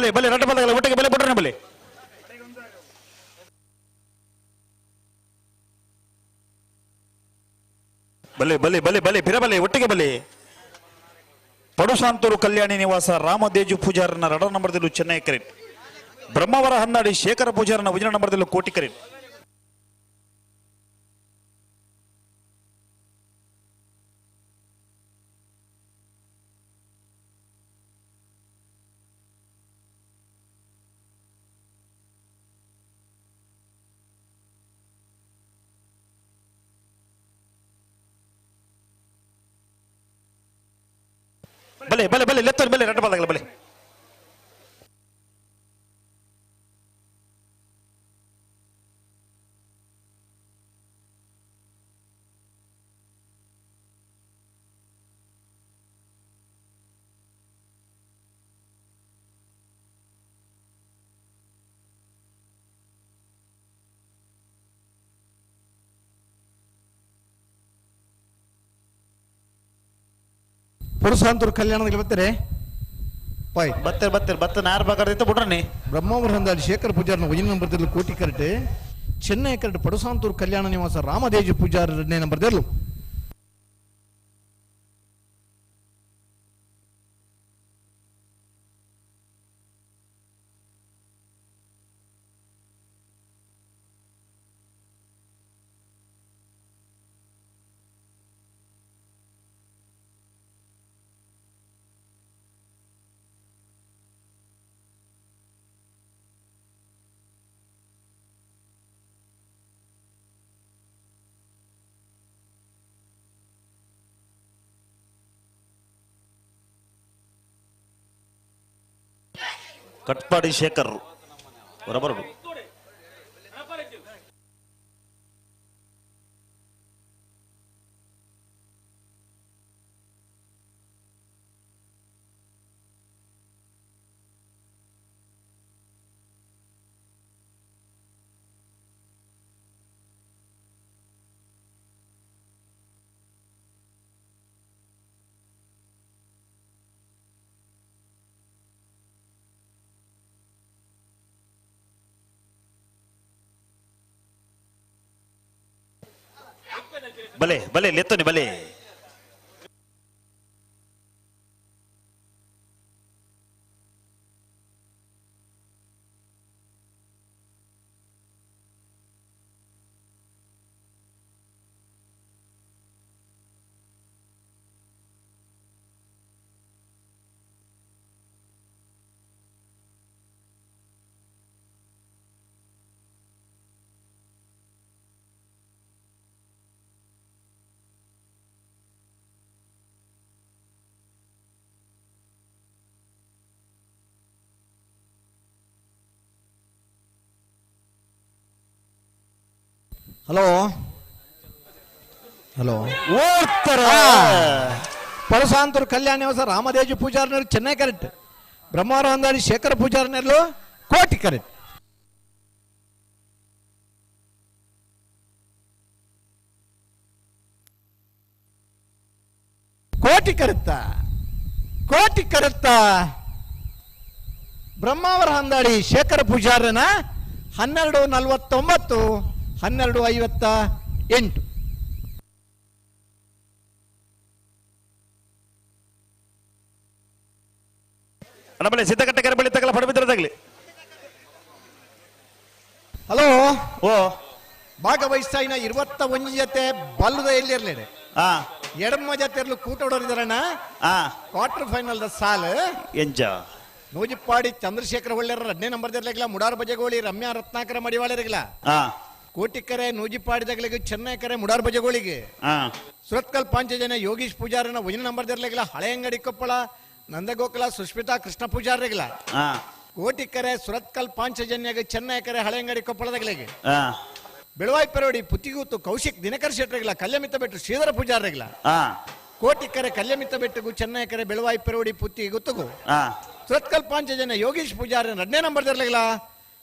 ಬಲೆ ಬಲೆ ರಡ್ಡ ಬಾಲ್ ತಗಲ ಒಟ್ಟಿಗೆ ಬಲೆ ಬಿಡ್ರಿ ಬಲೆ ಬಲೆ ಬಲೆ ಬಲೆ ಬಲೆ ಬಿರಬಲೆ ಒಟ್ಟಿಗೆ ಬಲೆ ಪಡುಸಾಂತೂರು ಕಲ್ಯಾಣಿ ನಿವಾಸ ರಾಮದೇಜು ಪೂಜಾರನ ರಡ ನಂಬರ್ದಲ್ಲೂ ಚೆನ್ನೈ ಕರೆಕ್ಟ್ ಬ್ರಹ್ಮಾವರ ಹನ್ನಾಡಿ ಶೇಖರ ಪೂಜಾರನ ಉಜಿನ ನಂಬರ್ದಲ್ಲೂ ಕೋಟಿ ಕರೆಕ್ಟ್ ಬಲೆ ಬಲೆ ಬಲೆ ಲೆತ್ತ ಬಲೆ ರಡ್ಡ ಬಾಲ್ ತಗಲ ಬಲೆ ಪುರುಷಾಂತೂರು ಕಲ್ಯಾಣದಲ್ಲಿ ಬರ್ತಾರೆ ಪಾಯ್ ಬತ್ತರ್ ಬತ್ತರ್ ಬತ್ತ ನಾರ್ ಬೇಕಾದ್ರೆ ಬಿಡ್ರಿ ಬ್ರಹ್ಮಾವರ ಹಂದಾಡಿ ಶೇಖರ ಪೂಜಾರನ ಒಜಿನ ನಂಬರ್ದಲ್ಲಿ ಕೋಟಿ ಕರೆಕ್ಟ್ ಚೆನ್ನೈ ಕರೆಕ್ಟ್ ಪಡುಸಾಂತೂರು ಕಲ್ಯಾಣ ನಿವಾಸ ರಾಮದೇಜು ಪೂಜಾರ 2ನೇ ನಂಬರ್ದಲ್ಲೂ ಕಟ್ಪಾಡಿ ಶೇಖರ್ ಹೊರಬರಡು ಬಲೆ ಬಲೆ ಲೆತ್ತನೆ ಬಲೆ ಹಲೋ ಹಲೋ ಓಡ್ತಾರ ಪರಸಾಂತರು ಕಲ್ಯಾಣ ನಿವಾಸ ರಾಮದೇಜು ಪೂಜಾರನವರು ಚೆನ್ನೈ ಕರೆಕ್ಟ್ ಬ್ರಹ್ಮಾವರ ಹಂದಾಡಿ ಶೇಖರ ಪೂಜಾರನಲ್ಲೂ ಕೋಟಿ ಕರೆಕ್ಟ್ ಕೋಟಿ ಕರೆಕ್ತ ಬ್ರಹ್ಮಾವರ ಹಂದಾಡಿ ಶೇಖರ ಪೂಜಾರನ 12:49 12:58 ಅಣ್ಣ ಬಲೆ ಸಿದ್ದಕಟ್ಟೆ ಕೆರೆ ಬಳಿ ತಗಲ ಪಡಬಿದ್ರದಾಗ್ಲಿ ಹಲೋ ಓ ಭಾಗವಹಿಸ್ತಾ 21 ಜೊತೆ ಬಲ್ಲದ ಎಲ್ಲಿರ್ಲೇಡೆ ಎಡಮ್ಮ ಜೊತೆರ್ಲು ಕೂಟ ಹೊಡೋರಿದಾರಣ್ಣ ಕ್ವಾರ್ಟರ್ ಫೈನಲ್ ದ ಸಾಲ್ ಎಂಜ ನೂಜಿಪ್ಪಾಡಿ ಚಂದ್ರಶೇಖರ ಒಳ್ಳೆರ 2ನೇ ನಂಬರ್ ಇರ್ಲಿಲ್ಲ ಮುಡಾರ್ ಬಜಗೋಳಿ ರಮ್ಯಾ ರತ್ನಾಕರ ಮಡಿವಾಳಿರಲಿಲ್ಲ ಕೋಟಿಕರೆ ನೂಜಿಪ್ಪಾಡಿದಾಗಲಿಗೆ ಚೆನ್ನೈಕರೆ ಮುಡಾರ್ ಬಜಗೋಳಿಗೆ ಸುರತ್ಕಲ್ ಪಾಂಚಜನ ಯೋಗೀಶ್ ಪೂಜಾರನ 1ನೇ ನಂಬರ್ ಇರ್ಲಿಲ್ಲ ಹಳೆ ಅಂಗಡಿ ಕೊಪ್ಪಳ ನಂದಗೋಕುಲ ಸುಷ್ಮಿತಾ ಕೃಷ್ಣ ಪೂಜಾರಿಗಿಲ್ಲ ಕೋಟಿಕರೆ ಸುರತ್ಕಲ್ ಪಾಂಚಜನ್ಯಾಗ ಚೆನ್ನೈಕರೆ ಹಳೆ ಅಂಗಡಿ ಕೊಪ್ಪಳದಾಗಲಿಗೆ ಬೆಳವಾಯಿ ಪೆರೋಡಿ ಪುತ್ತಿಗೂತು ಕೌಶಿಕ್ ದಿನಕರ್ ಶೆಟ್ಟರಿಗಿಲ್ಲ ಕಲ್ಯಮಿತ್ತ ಬೆಟ್ಟು ಶ್ರೀಧರ ಪೂಜಾರಿಗಿಲ್ಲ ಕೋಟಿಕರೆ ಕಲ್ಯಮಿತ್ತ ಬೆಟ್ಟಗೂ ಚೆನ್ನೈಕರೆ ಬೆಳವಾಯಿ ಪೆರೋಡಿ ಪುತ್ತಿ ಗುತ್ತುಗು ಸುರತ್ಕಲ್ ಪಾಂಚಜನ ಯೋಗೀಶ್ ಪೂಜಾರಿ 2ನೇ ನಂಬರ್ ಇರ್ಲಿಲ್ಲ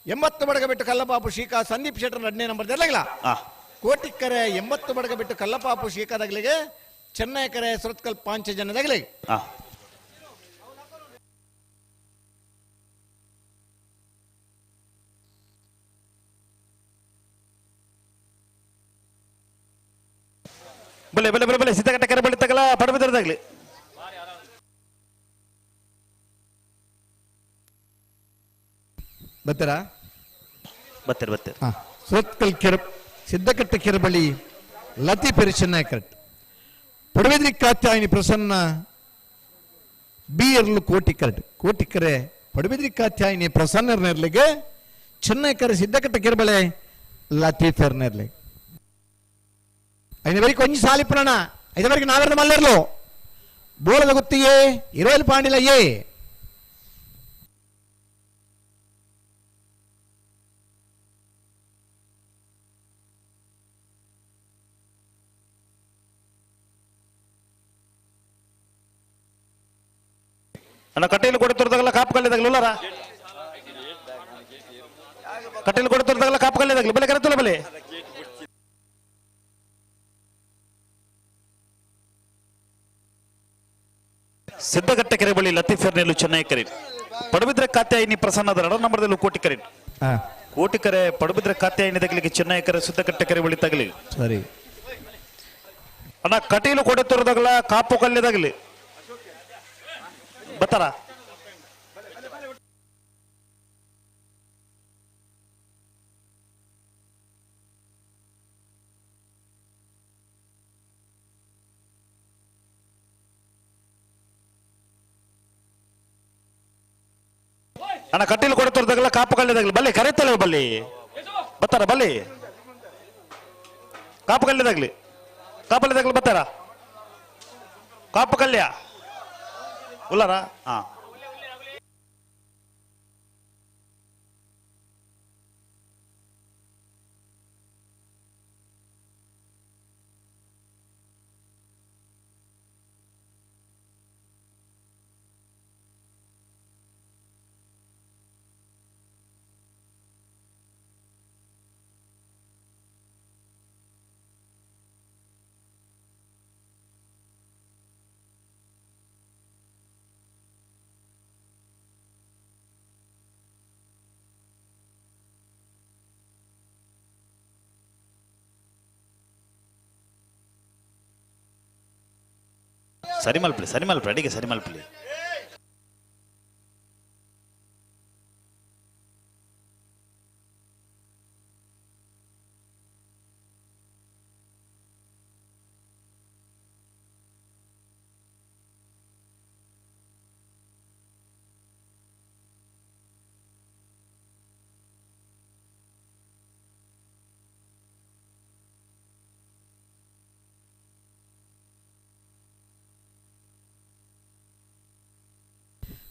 80 ಬಡಗ ಬಿಟ್ಟು ಕಲ್ಲಪಾಪು ಶೀಕಾ ಸಂದೀಪ್ ಶೆಟ್ಟರ್ 2ನೇ ನಂಬರ್ ಇರ್ಲಿಲ್ಲ ಕೋಟಿಕರೆ 80 ಬಡಗ ಬಿಟ್ಟು ಕಲ್ಲಪಾಪು ಶೀಕಾದಾಗಲಿಗೆ ಚೆನ್ನೈಕರೆ ಸುರತ್ಕಲ್ ಪಾಂಚಜನದಾಗಲಿಗೆ ಬಲೆ ಬಲೆ ಬಲೆ ಬಲೆ ಸಿದ್ದಕಟ್ಟೆ ಕೆರೆ ಬಳಿ ತಗಲ ಪಡಬಿದ್ರದಾಗ್ಲಿ ಬರ್ತೀರಾ? ಬತ್ತೇರ್ ಬತ್ತೇರ್ ಸುರತ್ಕಲ್ ಕೆರೆ ಸಿದ್ದಕಟ್ಟೆ ಕೆರೆ ಬಳಿ ಲತೀಫ್ ಚೆನ್ನೈ ಕರೆಕ್ಟ್. ಪಡುಬಿದ್ರಿ ಕಾತ್ಯಾಯಿನಿ ಪ್ರಸನ್ನ ಬಿ ಕೋಟಿ ಕರೆಕ್ಟ್. ಕೋಟಿಕರೆ ಪಡುಬಿದ್ರಿ ಕಾತ್ಯಾಯಿನಿ ಪ್ರಸನ್ನರ್ನೆರ್ಲಿಗೆ ಚೆನ್ನೈಕರೆ ಸಿದ್ದಕಟ್ಟೆ ಕೆರೆ ಬಳೆ ಲತೀಫರ್ನೆರ್ಲಿ. అయినవరికి కొంచెం సాలిపులన అయినవరికి నాగరద మల్లెర్లో బోలద గుత్తియే 20 పాండిలయ్యే. ಅಣ್ಣ ಕಟ್ಟೆಯಲ್ಲಿ ಕೊಡುತ್ತಿರದಾಗಲ್ಲ ಕಾಪು ಕಲ್ಲಿದಾಗಲಿ ಉಲ್ಲಾರ ಕಟ್ಟೆಯಲ್ಲಿ ಕೊಡುತ್ತಿರದಾಗಲ್ಲ ಕಾಪು ಕಲ್ಲಿದಾಗಲಿ ಬಲೆ ಕರೆತಲ್ಲ ಬಲೆ ಸಿದ್ದಗಟ್ಟೆ ಕೆರೆ ಬಳಿ ಲತೀಫರ್ನೆಲ್ಲು ಚೆನ್ನೈ ಕರೆ ಪಡುಬಿದ್ರೆ ಕಾತ್ಯಾಯಿನಿ ಪ್ರಸನ್ನದ 2 ನಂಬರ್ದಲ್ಲೂ ಕೋಟಿಕರೆ ಕೋಟಿಕರೆ ಪಡುಬಿದ್ರೆ ಕಾತ್ಯಾಯಿನಿ ತಗಲಿಗೆ ಚೆನ್ನೈ ಕರೆ ಸಿದ್ದಗಟ್ಟೆ ಕೆರೆ ಬಳಿ ತಗಲಿ ಸರಿ ಅಣ್ಣ ಕಟೀಲು ಕೊಡುತ್ತಿರದಾಗಲ್ಲ ಕಾಪು ಕಲ್ಲಿದಾಗಲಿ ಬತ್ತಾರ ಅಣ್ಣ ಕಟೀಲು ಕೊಡುತ್ತಿರದಾಗಲ್ಲ ಕಾಪು ಕಲ್ಲಿದಾಗಲಿ ಬಲ್ಲಿ ಕರೆತಲ್ಲ ಬಲ್ಲಿ ಬತ್ತಾರ ಬಲ್ಲಿ ಕಾಪು ಕಲ್ಲಿದಾಗಲಿ ಕಾಪಲ್ಲಿದಾಗಲಿ ಬತ್ತಾರ ಕಾಪು ಕಲ್ಯ ಉಲ್ಲಾರ ಹಾ ಸರಿ ಮಲ್ಪಲಿ ಅಡಿಗೆ ಸರಿ ಮಲ್ಪಲಿ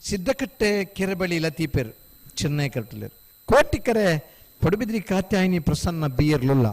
ಸಿದ್ದಕಟ್ಟೆ ಕೆರೆ ಬಳಿ ಲತೀಫರ್ ಚೆನ್ನೈ ಕಟ್ಟಲೇರು ಕೋಟಿಕರೆ ಪಡುಬಿದ್ರಿ ಕಾತ್ಯಾಯಿನಿ ಪ್ರಸನ್ನ ಬಿಯರ್ ಲುಲ್ಲ.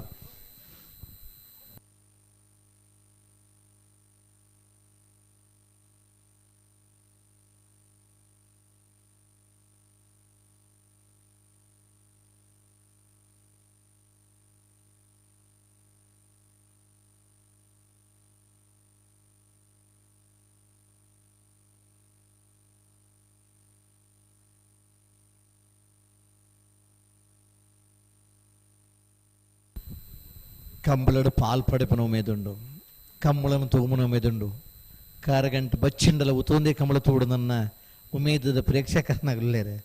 కంబులడు పాల్పడిపన ఉమేదుండు కమ్ములను తూమున ఉమేదుండు కారగంట బచ్చిండల ఉతోంది కమ్మల తోడునన్న ఉమేದ ಪ್ರೇಕ್ಷಕರನ್ನಾಗಲೇರೆ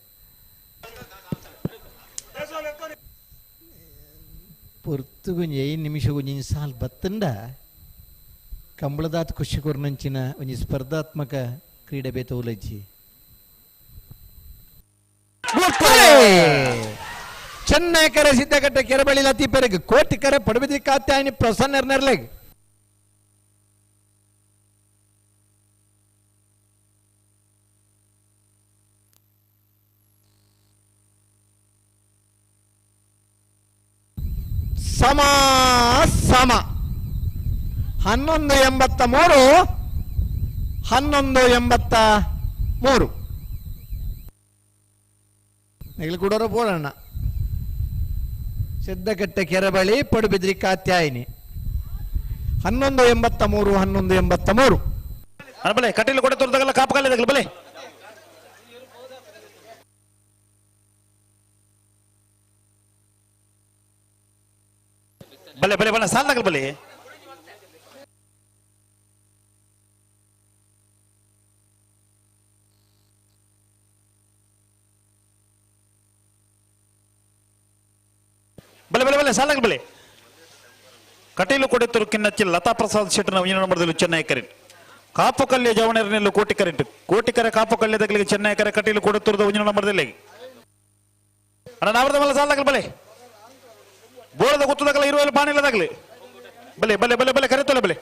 ಪೊರ್ತು ಗುಂಜಿ 5 ನಿಮಿಷ ಗುಂಜಿ ಸಾಲ್ ಬತ್ತಂಡ ಕಂಬಳದಾತ ಖುಷಿ ಕೊರ್ನಂಚಿನ ಒಂಜಿ ಸ್ಪರ್ಧಾತ್ಮಕ ಕ್ರೀಡೆ ಬೇತೋಲಜ್ಜಿ ಚೆನ್ನೈ ಕರೆ ಸಿದ್ದಕಟ್ಟೆ ಕೆರೆ ಬಳಿ ಲತೀಫರ್ಗೆ ಕೋಟಿಕರೆ ಪಡುಬಿದ್ರಿ ಕಾತ್ಯಾಯಿನಿ ಪ್ರಸನ್ನರ್ನೆರ್ಲೆಗ್ ಸಮ ಸಮ 11:83 11:83 ನೆಗಲು ಕೊಡೋರು ಪೋಡಣ್ಣ ಸಿದ್ದಕಟ್ಟೆ ಕೆರೆ ಬಳಿ ಪಡುಬಿದ್ರಿ ಕಾತ್ಯಾಯಿನಿ 11:83 11:83 ಬಲೆ ಕಟೀಲು ಕೊಡುತ್ತಿರದಾಗಲ್ಲ ಕಾಪು ಕಲ್ಲಿದಾಗಲಿ ಬಲೆ ಬಲೆ ಬಲೆ ಬಲೆ ಸಾಲ್ದಾಗಲಿ ಬಲೆ ಬಲೆ ಬಲೆ ಬಲೆ ಸಾಲಾಗಲಿ ಬಲೆ ಕಟೀಲು ಕೊಡೆತ್ತೂರು ಕಿನ್ನಚ್ಚಿಲ್ ಲತಾ ಪ್ರಸಾದ್ ಶೆಟ್ಟನ ಒಂಜಿನ ನಂಬರ್ದಲ್ಲಿ ಚೆನ್ನೈ ಕರೆಂಟ್ ಕಾಪುಕಲ್ಯ ಜವಣರನೆಲ್ಲು ಕೋಟಿ ಕರೆಂಟ್ ಕೋಟಿಕರೆ ಕಾಪುಕಲ್ಯ ತಗಲಿಗೆ ಚೆನ್ನೈ ಕರೆ ಕಟೀಲು ಕೊಡೆತ್ತೂರದ ಒಂಜಿನ ನಂಬರ್ದಲ್ಲಿ ಅಣ್ಣ ನಾವರದ ಮಲ್ಲ ಸಾಲಾಗಲಿ ಬಲೆ ಬೋಳದ ಗೊತ್ತದಾಗಲ್ಲ ಇರುವಲ್ಲಿ ಪಾಣಿಲ್ಲದಾಗಲಿ ಬಲೆ ಬಲೆ ಬಲೆ ಬಲೆ ಕರೆತಲ್ಲ ಬಲೆ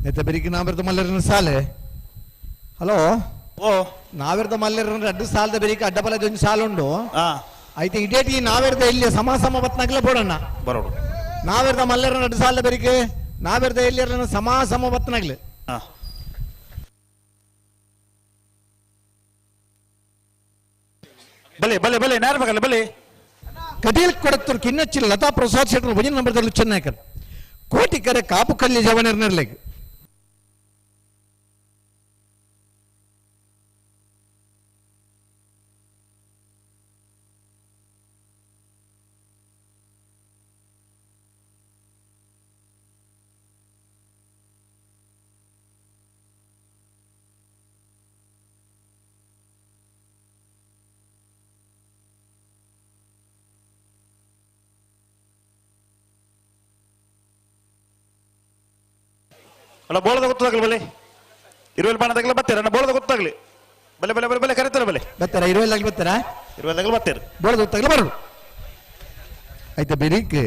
అయితే బెరికి నావెర్ద మల్లెరన సాలే హలో ಓ నావెర్ద మల్లెరన రెండు సాలದ బెరికి అడ్డపల దొంజి సాలుండు ಹಾ అయితే ఇటేటి నావెర్ద ఎల్లి సమాసమ బత్నగల పోడన్న ಬರೋಡು నావెర్ద మల్లెరన రెండు సాలದ బెరికి నావెర్ద ఎల్లిరన సమాసమ బత్నగల ಹಾ ಬಲೆ ಬಲೆ ಬಲೆ ನೇರವಾಗಲ್ಲ ಬಲೆ ಕಟೀಲ್ ಕೊಡತ್ತೂರು ಕಿನ್ನಚ್ಚಿಲ್ ಲತಾ ಪ್ರಸಾದ್ ಶೆಟ್ಟರ್ ಭಜನ್ ನಂಬರ್ದಲ್ಲಿ ಚೆನ್ನೈಕರ್ ಕೋಟಿಕರೆ ಕಾಪು ಕಲ್ಯ ಜವನರ್ನರ್ಲೆಗ್ ಅಲ್ಲ ಬೋಳದ ಗೊತ್ತಾಗಲಿ ಬಲೆ ಇರುವಲ್ಲಿ ಬಾಣ ತಗಲ ಬತ್ತೀರ ಅಣ್ಣ ಬೋಳದ ಗೊತ್ತಾಗಲಿ ಬಲೆ ಬಲೆ ಬಲೆ ಬಲೆ ಕರಿತಾರೆ ಬಲೆ ಬತ್ತಾರ 20 ಬತ್ತಾರ ಇರುವಲ್ಲಿ ತಗಲ ಬತ್ತೀರ ಬೋಳದ ತಗಲ ಬರೋದು అయితే బెరికి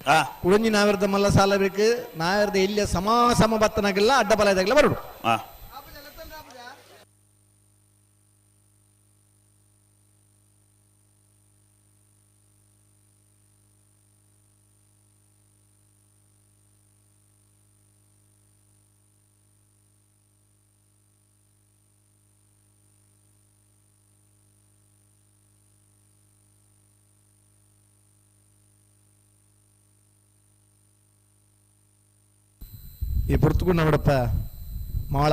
ಹಾ ಕುಳಂಜಿ ನಾವಿರ್ದ ಮಲ್ಲ ಸಾಲ ಬೇಕು ನಾವಿರ್ದ ಇಲ್ಲಿಯ ಸಮ ಬತ್ತನಾಗಿಲ್ಲ ಅಡ್ಡಬಲದಾಗಲ್ಲ ಬರೋದು ಹಾ ಈ ಪುರ್ತುಕೊಂಡವಡಪ್ಪ ಮಾಳ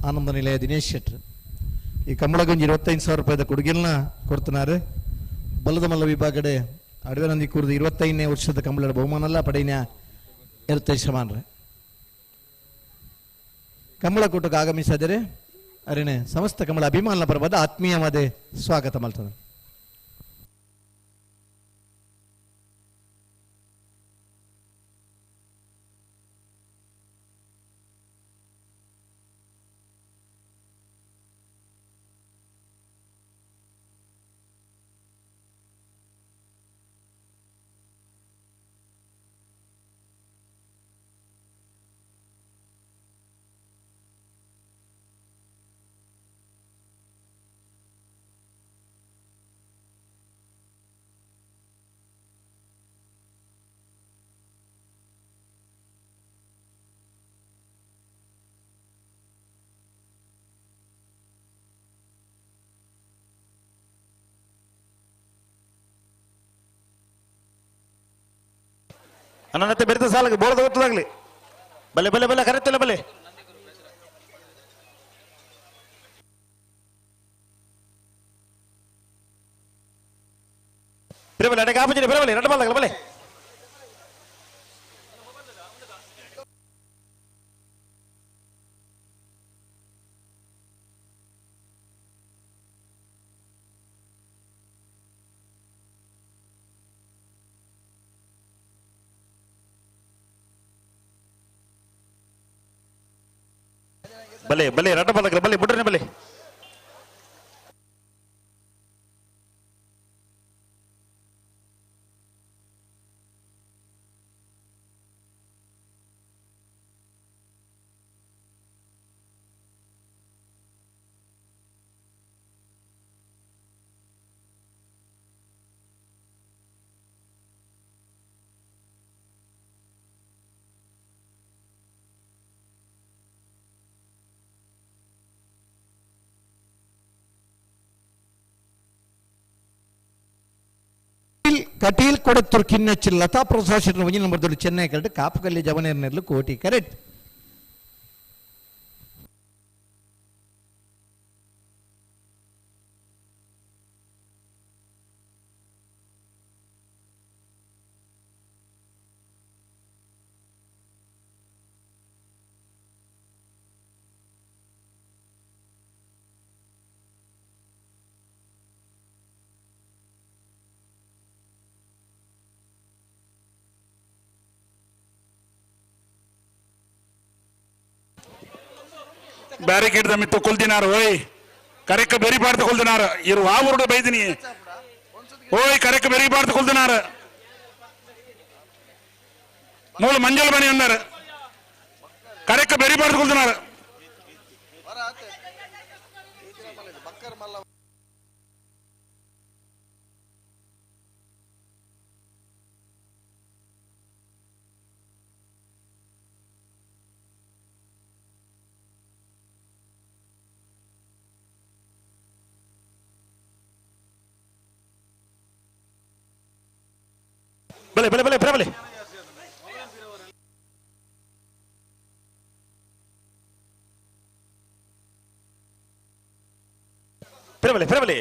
ಆನಂದ ನಿಲಯ ದಿನೇಶ್ ಶೆಟ್ರ್ ಈ ಕಂಬಳಗಂಜಿ 25,000 ರೂಪಾಯಿದ ಕೊಡುಗೆಲ್ನ ಕೊಡ್ತಿನಾರು ಬಲದ ಮಲ್ಲ ವಿಭಾಗಡೆ ಅಡವೆನಂದಿ ಕೂರ್ದು 25ನೇ ವರ್ಷದ ಕಂಬಳದ ಬಹುಮಾನಲ್ಲ ಪಡೆಯಿನ ಇರುತ್ತೆ ಶ್ರಮಾನ್ರೆ ಕಂಬಳ ಕೂಟಕ್ಕೆ ಆಗಮಿಸಿದರೆ ಅರೇನೆ ಸಮಸ್ತ ಕಂಬಳ ಅಭಿಮಾನ ಪರವಾದ ಆತ್ಮೀಯವಾದ ಸ್ವಾಗತ ಮಾಡ್ತಾರೆ ಅನ್ನನತ್ತೆ ಬೆರೆತ ಸಾಲಕ್ಕೆ ಬೋಳದ ಗೊತ್ತಾಗಲಿ ಬಲೆ ಬಲೆ ಬಲೆ ಕರೆತಿಲ್ಲ ಬಲೆ ಬಲೆ ಅಡಗ ಆಪಜಿರಿ ಬಲೆ ಬಲೆ ರಡ್ಡ ಬಾಲಾಗಲ್ಲ ಬಲೆ ಬಲೆ ಬಲೆ ರಡ್ಡ ಬಾಲಾಗಲ್ಲ ಬಲೆ ಬಿಡ್ರಿ ಬಲೆ ಕಟೀಲ್ ಕೊಡತ್ತೂರು ಕಿನ್ನಚ್ಚಿಲ್ ಲತಾ ಪ್ರಸಾದ್ ಶೆಟ್ಟರ್ ಒಂಜಿನ ನಂಬರ್ದಲ್ಲಿ ಚೆನ್ನೈ ಕರೆಕ್ಟ್ ಕಾಪು ಕಲ್ಯ ಜವನೇರ್ನೆರ್ಲು ಕೋಟಿ ಕರೆಕ್ಟ್ ಬ್ಯಾರಿಕೇಡ್ ದಮ್ಮಿತ್ತು ಕೊಲ್ದಿನಾರು ಓಯ್ ಕರೆಕ್ ಬೆರಿ ಪಾಡ್ದು ಕೊಲ್ದಿನಾರು ಇರು ಆ ಊರುಡು ಬೈದಿನಿ ಓಯ್ ಕರೆಕ್ ಬೆರಿ ಪಾಡ್ದು ಕೊಲ್ದಿನಾರು ಮೂಲ ಮಂಜಲ್ ಬನಿ ಅಂದಾರ ಕರೆಕ್ ಬೆರಿ ಪಾಡ್ದು ಕೊಲ್ದಿನಾರು ಬಲೆ ಬಲೆ ಬಲೆ ಬಲೆ ಬಲೆ ಬಲೆ ಬಲೆ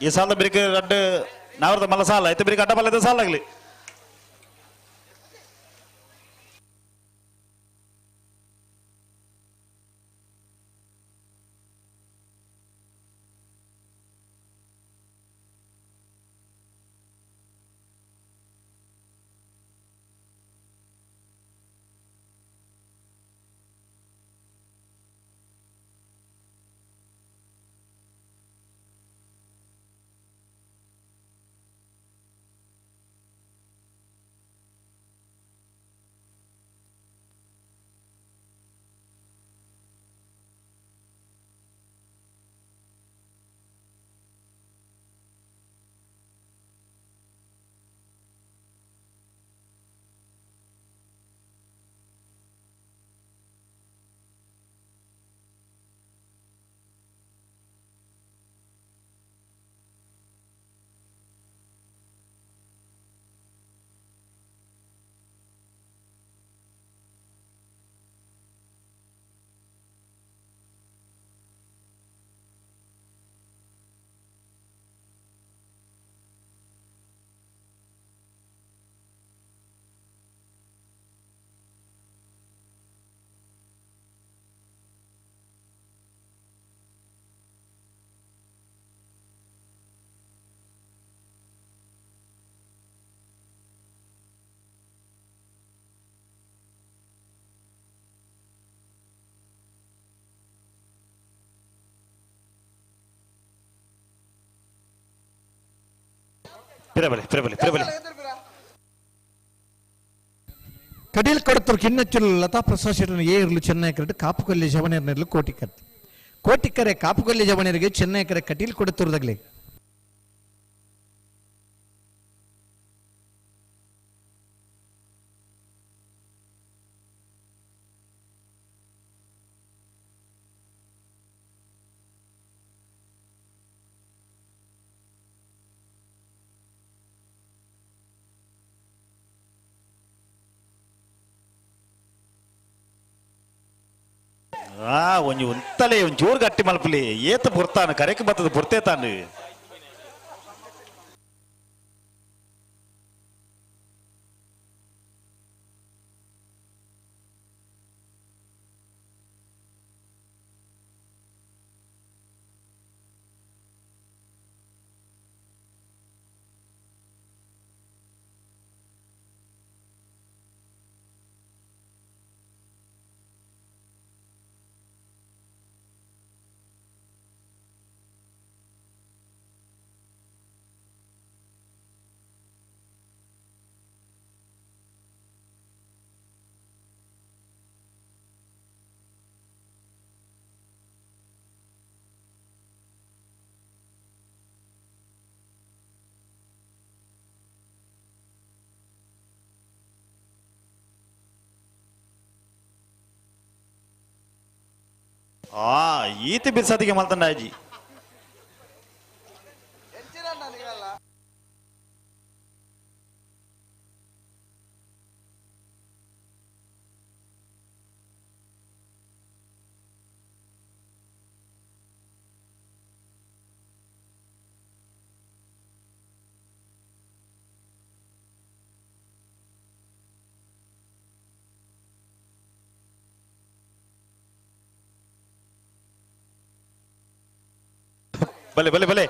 ಈ ಸಾಲ ಬೇರೆ ಅಡ್ಡ ನಾವ್ರದ ಮಲ್ಲ ಸಾಲ ಐತೆ ಬೇರೆ ಅಡ್ಡ ಮಲ್ಲದ ಸಾಲ ಆಗ್ಲಿ ಪಿರಬಲೆ ಪಿರಬಲೆ ಪಿರಬಲೆ ಕಡೀಲ್ ಕೊಡತರು ಕಿನ್ನಚ್ಚುಲು ಲತಾ ಪ್ರಸಾದ್ ಶೆಟ್ಟರ್ ಏರ್ಲು ಚೆನ್ನೈ ಕರೆಕ್ಟ್ ಕಾಪುಕೊಲ್ಲಿ ಜವನೇರ್ನೆರ್ಲು ಕೋಟಿಕರ್ ಕೋಟಿಕರೆ ಕಾಪುಕೊಲ್ಲಿ ಜವನೇರಿಗೆ ಚೆನ್ನೈ ಕರೆ ಕಟೀಲ್ ಕೊಡತುರ್ದಾಗ್ಲಿ ಒಂಜಿ ಒಂತಲೆ ಒಂಚೂರು ಗಟ್ಟಿ ಮಲ್ಪಲಿ ಏತ ಬುರ್ತಾನ ಕರೆಕ್ ಬತ್ತದ ಬುರ್ತೆ ತಾನು ಈತಿ ಬಿರ್ಸತಿಗೆ ಮಲ್ತಂಡ ಅಜ್ಜಿ ಬಲೆ ಬಲೆ ಬಲೆ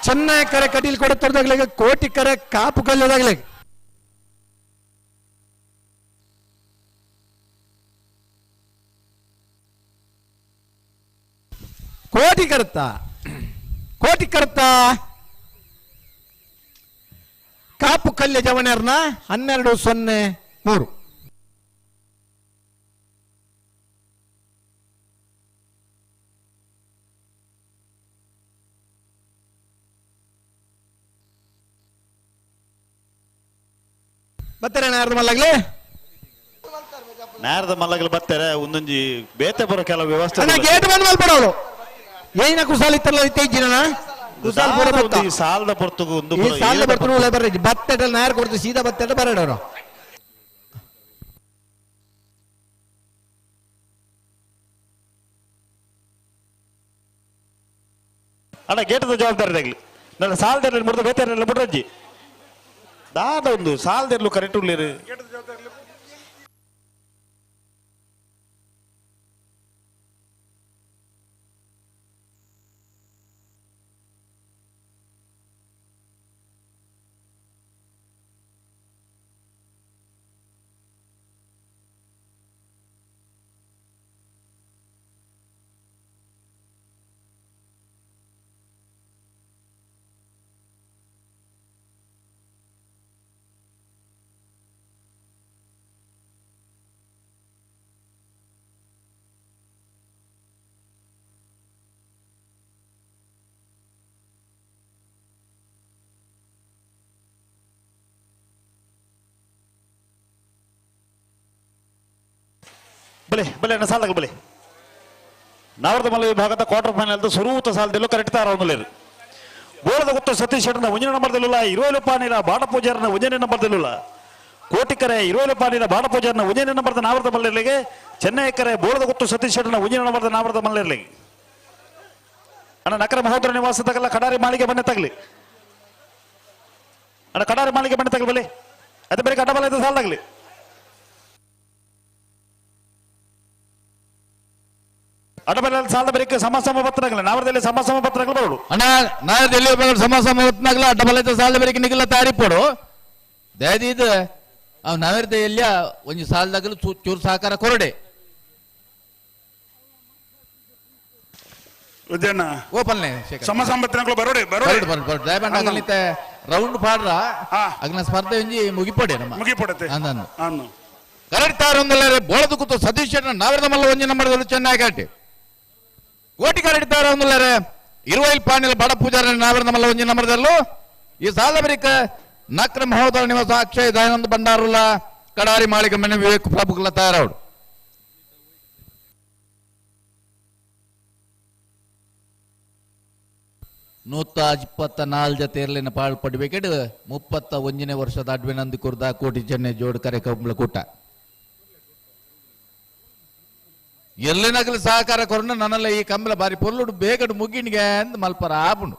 ಚೆನ್ನೈ ಕರೆ ಕಟೀಲ್ ಕೊಡುತ್ತದಾಗ್ಲಿಗೆ ಕೋಟಿ ಕರೆ ಕಾಪು ಕಲ್ಲದಾಗ್ಲಿ ಕೋಟಿ ಕರುತ್ತ ಕಾಪು ಕಲ್ಯ ಜವನರ್ನ 12-0-3 ಬರ್ತಾರೆ ನಾರದ ಮಲ್ಲಾಗ್ಲಿ ನೇರದ ಮಲ್ಲಗಲು ಬರ್ತಾರೆ ಒಂದೊಂಜಿ ಬೇತೆ ಬರೋ ಕೆಲವು ವ್ಯವಸ್ಥೆ ಗೇಟ್ ಬಂದ್ ಮಲ್ಪಡೋಳು ಏನ ಕುಸಾಲ್ ಇತ್ತಲ್ಲ ಇತ್ತೇಜಿನ ಕುಸಾಲ್ ಪೂರ ಬತ್ತ ಈ ಸಾಲದ ಪೊರ್ತುಗು ಒಂದು ಈ ಸಾಲ ಬರ್ತರು ಒಳ್ಳೆ ಬರ್ರಿ ಬತ್ತೆಟ ನಾರ್ ಕೊಡ್ತು ಸೀದಾ ಬತ್ತೆಟ ಬರಡೋರು ಅಣ್ಣ ಗೇಟದ ಜವಾಬ್ದಾರಿ ಆಗಲಿ ನನ್ನ ಸಾಲದಲ್ಲಿ ಮುರಿದ ಬೇತಾರೆಲ್ಲ ಬಿಡ್ರಜ್ಜಿ ದಾದ ಒಂದು ಸಾಲದೆರ್ಲು ಕರೆಕ್ಟ್ ಉಳ್ಳೇರು ಬಲೆ ಬಲೆ ಅಣ್ಣ ಸಾಲದಾಗ ಬಲೆ ನಾವರ್ದ ಮಲ್ಲ ವಿಭಾಗದ ಕ್ವಾರ್ಟರ್ ಫೈನಲ್ ಸ್ವರೂಪ ಸಾಲದಲ್ಲೂ ಕರೆಕ್ಟ್ ತಾರವನ್ನಲೇರು ಗೋಳದ ಗುತ್ತು ಸತೀಶ್ ಶೆಟ್ಟನ ಒಂಜನೇ ನಂಬರ್ದಲ್ಲಿಲ್ಲ 20 ಪಾನಿನ ಬಾಡ ಪೂಜಾರನ ಒಂಜನೇ ನಂಬರ್ದಲ್ಲಿಲ್ಲ ಕೋಟಿಕರೆ 20 ಪಾನಿನ ಬಾಡ ಪೂಜಾರನ ಒಂಜನೇ ನಂಬರ್ದ ನಾವರ್ದ ಮಲ್ಲೆರ್ಲಿಗೆ ಚೆನ್ನೈ ಕರೆ ಬೋಳದ ಗುತ್ತು ಸತೀಶ್ ಶೆಟ್ಟನ ಒಂಜನೇ ನಂಬರ್ದ ನಾವರ್ದ ಮಲ್ಲೆರ್ಲಿಗೆ ಅಣ್ಣ ನಕರ ಮಹೋದರ ನಿವಾಸ ತಗಲ್ಲ ಕಡಾರಿ ಮಾಳಿಗೆ ಬನ್ನೆ ತಗಲಿ ಅಣ್ಣ ಕಡಾರಿ ಮಾಳಿಗೆ ಬನ್ನೆ ತಗಲಿ ಬಲೆ ಅದೇ ಬೇರೆ ಅಡ್ಡಬಲ ಇದು ಸಾಲದಾಗಲಿ ಅಡಬಲಲ್ಲಿ ಸಾಲದ ಬರೀಕೆ ಸಮ ಪತ್ರಗಳು ನಾವರದಲ್ಲಿ ಸಮ ಪತ್ರಗಳು ಬರೋಡು ಅಣ್ಣ ನಾರದಲ್ಲಿ ಸಮ ಹೊತ್ನಾಗಲ ಅಡ್ಡಬಲದ ಸಾಲದ ಬರೀಕೆ ನಿಗಲ ತಾರಿಪೋಡು ದಯದಿದ್ದು ಅವ್ ನಾವರ್ದ ಎಲ್ಲ ಒಂಜಿ ಸಾಲದಾಗಲು ಚೂರು ಸಹಕಾರ ಕೊರಡೆ ವಿದ್ಯಣ್ಣ ಓಪನ್ಲೆ ಸಮ ಸಂಬತ್ತಿನಗಳು ಬರೋಡೆ ಬರೋಡೆ ದಯಬಂಡ ರೌಂಡ್ ಪಾಡ್ರ ಅಗ್ನ ಸ್ಪರ್ಧೆ ಒಂಜಿ ಮುಗಿಪೋಡೆ ನಮ್ಮ ಮುಗಿಪೋಡತೆ ಅಂದನ್ನು ಅನ್ನು ಕರೆಕ್ಟ್ ತಾರೊಂದಲ್ಲೇ ಬೋಳದ ಕೂತು ಸತೀಶ್ ನಾವರದ ಮಲ್ಲ ಒಂಜಿ ನಂಬರ್ದಲ್ಲಿ ಚೆನ್ನಾಗಿ ಕಾಟಿ ಕೋಟಿ ಕರೆಕ್ಟಾರ ಒಂದಲ್ಲೇ 20 ಪಾನಿಲ ಬಡ ಪೂಜಾರ ನಾವರದ ಮಲ್ಲ ಒಂಜಿ ನಂಬರ್ದಲ್ಲೂ ಈ ಸಾಲ ಬರಿಕ ನಕ್ರ ಮಹೋದರ ನಿವಾಸ ಅಕ್ಷಯ್ ದಯಾನಂದ ಭಂಡಾರುಲ ಕಡಾರಿ ಮಾಳಿಗೆ ಮನೆ ವಿವೇಕ್ ಪ್ರಭುಗಳ ತಯಾರವಡು ನೂತ 24 ಜೊತೆ ಇರ್ಲಿನ ಪಾಳ್ಪಡ್ಬೇಕಿಡು 31ನೇ ವರ್ಷದ ಅಡ್ವಿನಂದಿ ಕುರ್ದ ಕೋಟಿ ಚೆನ್ನೈ ಜೋಡ್ ಕರೆ ಕಂಬಳ ಕೂಟ ಎಲ್ಲಿನಾಗಲಿ ಸಹಕಾರ ಕೊರನು ನನ್ನಲ್ಲ ಈ ಕಂಬಳ ಬಾರಿ ಪೊರ್ಲುಡು ಬೇಗಡು ಮುಗಿಣಿಗೆ ಅಂದ್ ಮಲ್ಪರ ಆಪುಂಡು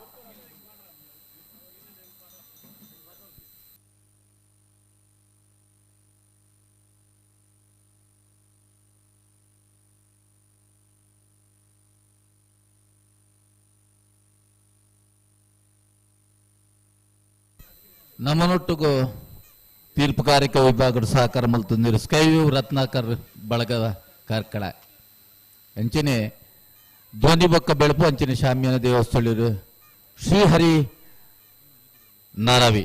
ನಮ್ಮನೊಟ್ಟಿಗೂ ತೀರ್ಪುಗಾರಿಕ ವಿಭಾಗದ ಸಹಕಾರ ಮಲ್ತಂದಿರು ಸ್ಕೈವ್ಯೂ ರತ್ನಾಕರ್ ಬಳಗ ಕಾರ್ಕಳ ಅಂಚನೆ ಧ್ವನಿ ಬೊಕ್ಕ ಬೆಳಪು ಅಂಚನೆ ಶಾಮ್ಯಾನ ದೇವಸ್ಥಳರು ಶ್ರೀಹರಿ ನಾರಾವಿ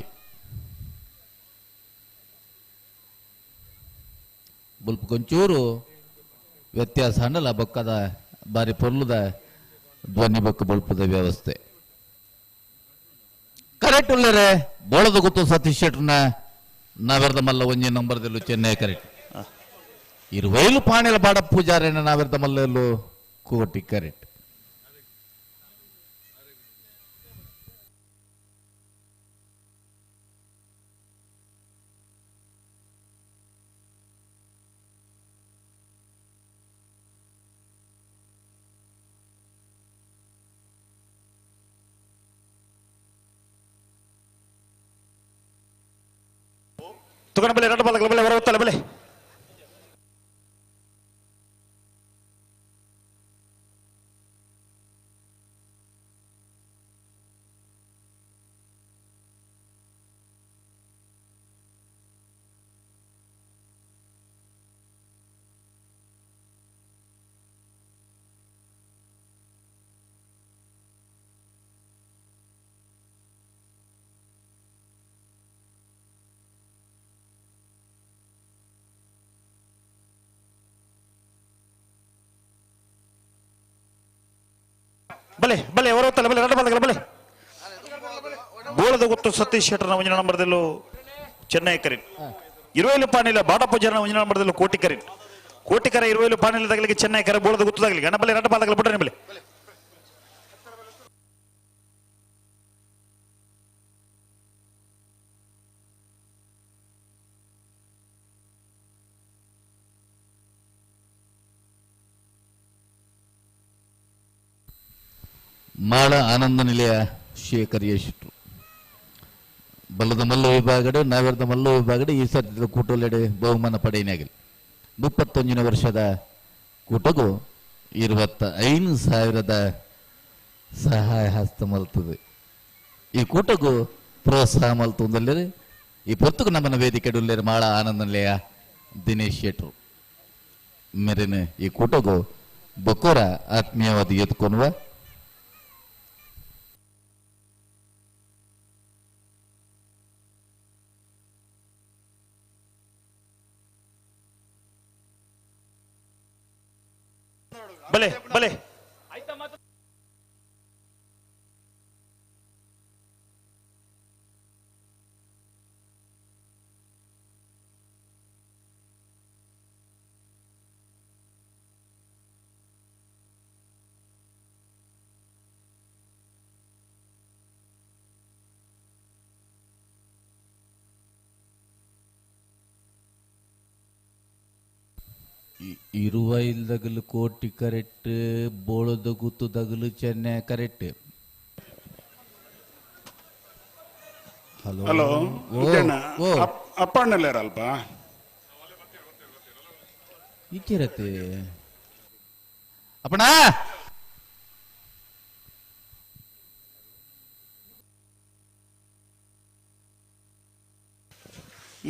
ಬುಲ್ಪ ಕೊಂಚೂರು ವ್ಯತ್ಯಾಸ ಹಣ್ಣಲ್ಲ ಬೊಕ್ಕದ ಬಾರಿ ಪೊರ್ಲುದ ಧ್ವನಿ ಬೊಕ್ಕ ಬುಲ್ಪದ ವ್ಯವಸ್ಥೆ ಕರೆಕ್ಟ್ ಉಳ್ಳರೆ ಬೋಳದ ಗೊತ್ತು ಸತೀಶ್ ಶೆಟ್ರನ ನಾವೆರ್ದ ಮಲ್ಲ ಒಂಜಿ ನಂಬರ್ದಲ್ಲೂ ಚೆನ್ನೈ ಕರೆಕ್ಟ್ ಇರುವೈಲು ಪಾಣೆಲ ಬಾಡ ಪೂಜಾರೇನ ನಾವೆರ್ದ ಮಲ್ಲಲ್ಲೂ ಕೋಟಿ ಕರೆಕ್ಟ್ ತುಕಣ ಬಲೆ ಎರಡು ಬಾಲಗಳ ಬಲೆ ಹೊರ ಹೊತ್ತಲ್ಲ ಬಲೆ ಬಲೆ ಬಲೆ ಹೊರ ಹೊತ್ತಲ್ಲ ಬಲೆ ಎರಡು ಬಾಲಗಳ ಬಲೆ ಬೋಳದ ಗೊತ್ತು ಸತೀಶ್ ಶೆಟ್ಟರ್ನ ಒಂಜಿನ ನಂಬರ್ದಲ್ಲೂ ಚೆನ್ನೈ ಕರೆಕ್ಟ್ ಇರುವೈಲು ಪಾಣಿಲ ಬಾಡ ಪೂಜಾರನ ಒಂಜಿನ ನಂಬರ್ದಲ್ಲೂ ಕೋಟಿ ಕರೆಕ್ಟ್ ಕೋಟಿಕರ ಇರುವೈಲು ಪಾಣಿಲ ತಗಲಿಗೆ ಚೆನ್ನೈ ಕರೆ ಬೋಳದ ಗೊತ್ತು ತಗಲಿಗೆ ಅಣ್ಣ ಬಲೆ ಎರಡು ಬಾಲಗಳ ಬಿಡ್ರೆ ಬಲೆ ಮಾಳ ಆನಂದ ನಿಲಯ ಶೇಖರ್ ಯಶಿಟ್ರು ಬಲ್ಲದ ಮಲ್ಲ ವಿಭಾಗಡು ನಾವೆರ್ದ ಮಲ್ಲ ವಿಭಾಗಡು ಈ ಸದ್ಯದ ಕೂಟಲೆಡೆ ಬಹುಮಾನ ಪಡೆಯನಾಗಿಲ್ಲ 31 ವರ್ಷದ ಕೂಟಗೂ 25,000 ಸಹಾಯ ಹಸ್ತ ಮಲ್ತದೆ ಈ ಕೂಟಗೂ ಪ್ರೋತ್ಸಾಹ ಮಲ್ತುಂದಲ್ಲೇ ಈ ಪೊತ್ತುಕು ನಮ್ಮನ ವೇದಿಕೆ ಡುಲ್ಲೇರು ಮಾಳ ಆನಂದ ನಿಲಯ ದಿನೇಶ್ ಶೆಟ್ರು ಮೇರೆನೆ ಈ ಕೂಟಗೂ ಬೊಕೋರ ಆತ್ಮೀಯವಾದಿ ಎತ್ಕೊನ್ವ ಬಲೆ ಬಲೆ ಇರುವೈಲ್ದಗಲು ಕೋಟಿ ಕರೆಕ್ಟ್ ಬೋಳದ ಗುತ್ತು ದಗಲು ಚೆನ್ನೈ ಕರೆಕ್ಟ್ ಹಲೋ ಹಲೋ ಓ ಅಪ್ಪಣ್ಣಲ್ಲೇರಲ್ಪ ಇಕ್ಕಿರತ್ತೆ ಅಪ್ಪಣ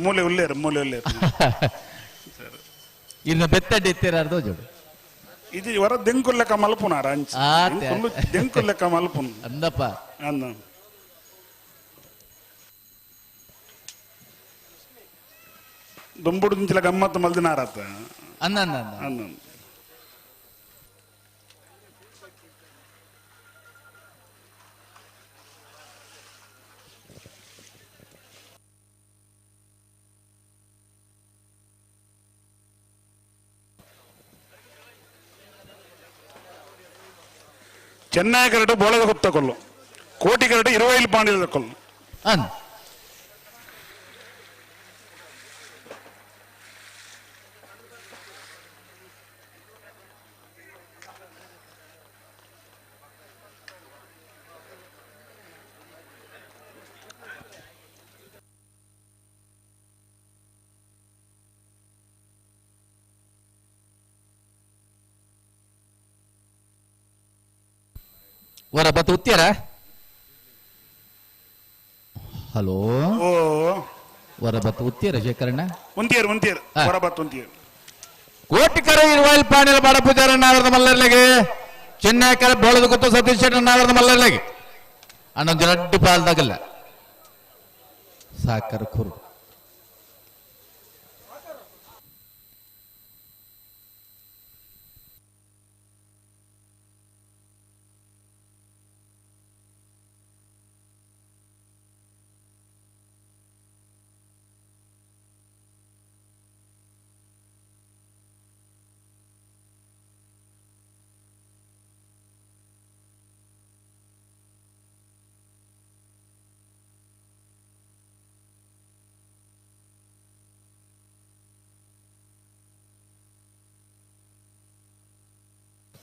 ಮೂಲೆ ಉಳ್ಳೇರು ಇನ್ನ ಬೆತ್ತಡ್ಡಿ ಎತ್ತಿರಾರ್ದೋ ಜೋಡು ఇది వర దెంకుల్లెక్క మలుపునారా దెంకుల్లెక్క మలుపును అందప్ప అన్న దుంబుడు నుంచి గమ్మత్తు మల్దినారత ಅಂದ ಅಂದ ಅಂದ అన్న ಚೆನ್ನೈ ಕರಡು ಬೋಳದ ಗೊತ್ತು ತಗೊಳ್ಳು ಕೋಟಿ ಕರಡು 25 ಪಾಂಡಿಲ್ ತಗೊಳ್ಳು ಅಂದ ವರ ಬತ್ತು ಉತ್ತೀರ ಹಲೋ ಓ ವರ ಬತ್ತು ಉತ್ತೀರ ಶೇಖರಣ್ಣ ಒಂತಿಯರು ಹೊರಬತ್ತು ಒಂತಿಯರು ಕೋಟಿಕರ ಇರುವೈಲ್ ಪಾಣಿಲ ಬಾಡ ಪೂಜಾರ ನಾಗರದ ಮಲ್ಲರ್ಲೆಗೆ ಚೆನ್ನೈ ಕರೆ ಬೋಳದ ಗೊತ್ತು ಸತೀಶ್ ಶೆಟ್ಟರ್ ನಾಗರದ ಮಲ್ಲರ್ಲೆಗೆ ಅನ್ನೊಂದು ಎರಡು ಪಾಲ್ದಾಗಲ್ಲ ಸಾಕರ ಕುರು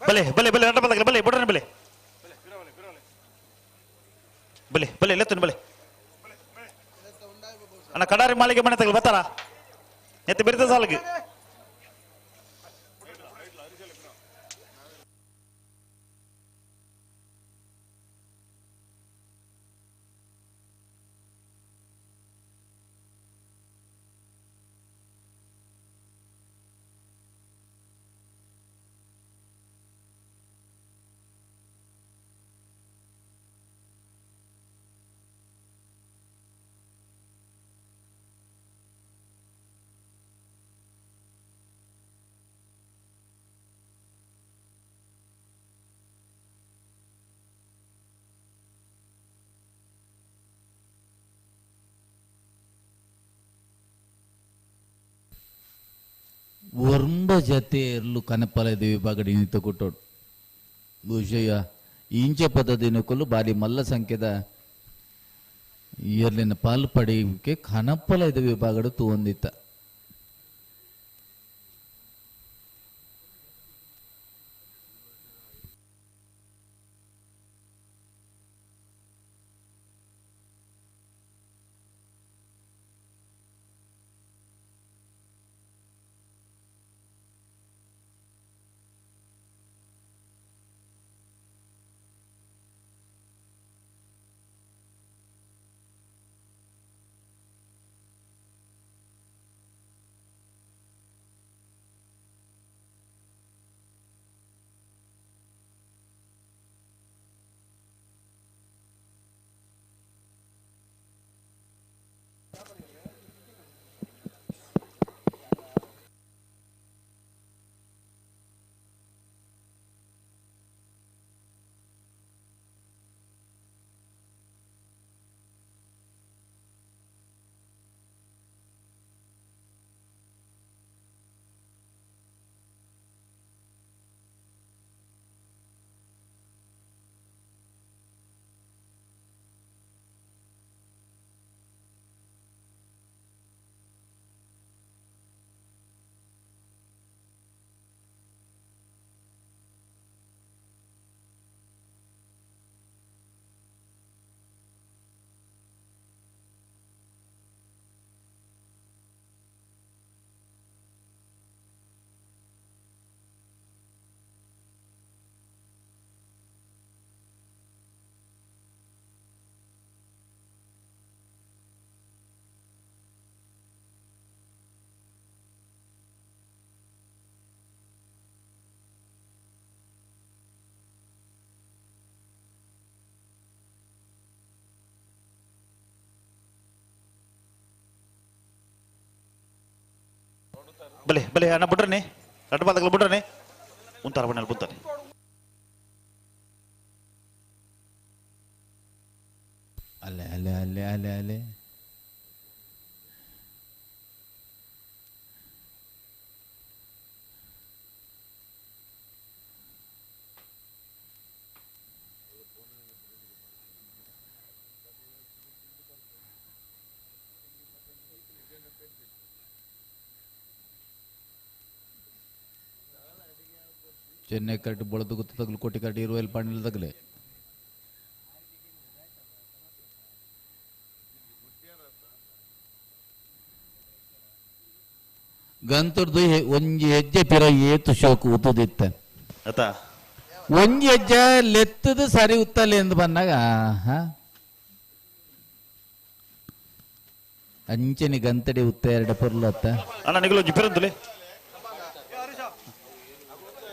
ಬಲೆ ಬಲೆ ಬಲೆ ಅಡ್ಡ ಬದಲ ಬಲೆ ಬಿಡ್ರನೆ ಬಲೆ ಬಲೆ ಬಲೆ ಲೆತ್ತನ ಬಲೆ ಅಣ್ಣ ಕಡಾರಿ ಮಾಳಿಗೆ ಮನೆ ತಗಲ್ ಬತ್ತಾರ ಎತ್ತು ಬೆರಿತ ಸಾಲಿಗೆ ಒಂಬ ಜತೆ ಎರ್ಲು ಕನಪಲದ ವಿಭಾಗಡಿ ನಿಂತು ಕೊಟ್ಟೋಡು ಬಹುಶಃ ಇಂಚೆ ಪದ್ಧತಿನಕ್ಕೂ ಬಾರಿ ಮಲ್ಲ ಸಂಖ್ಯೆದ ಇಯರ್ಲಿನ ಪಾಲು ಪಡೆಯುವಿಕೆ ಕನಪಲದ ವಿಭಾಗಡು ತೂಂದಿತ್ತ ಬಲೆ ಬಲೆ ಅಣ್ಣ ಬಿಡ್ರನೆ ಅಡ್ಡ ಬದಲ ಬಿಡ್ರನೆ ಉಂತಾರ ಬಣ್ಣಲ್ಲಿ ಬುಂತಾರೆ ಅಲ್ಲೇ ಅಲ್ಲೇ ಅಲ್ಲೇ ಅಲ್ಲೇ ಅಲ್ಲೇ ಚೆನ್ನೈ ಕಟ್ಟಿ ಬೊಳದು ಗುತ್ತ ತಗಲು ಕೋಟಿ ಕಟ್ಟಿ ಇರುವೆಲ್ ಪಾಣಿಲ್ ತಗಲೆ ಗಂತುರ್ದು ಒಂಜಿ ಹೆಜ್ಜೆ ಪಿರ ಏತು ಶೋಕು ಉತ್ತದಿತ್ತ ಆತ ಒಂಜಿ ಹೆಜ್ಜೆ ಲೆತ್ತದು ಸರಿ ಉತ್ತಲೆ ಎಂದು ಬಂದಾಗ ಅಂಚನೆ ಗಂತಡಿ ಉತ್ತ ಎರಡ ಪೊರ್ಲು ಅತ್ತ ಅಣ್ಣ ನಿಗಲು ಜಿಪಿರಂತುಲೆ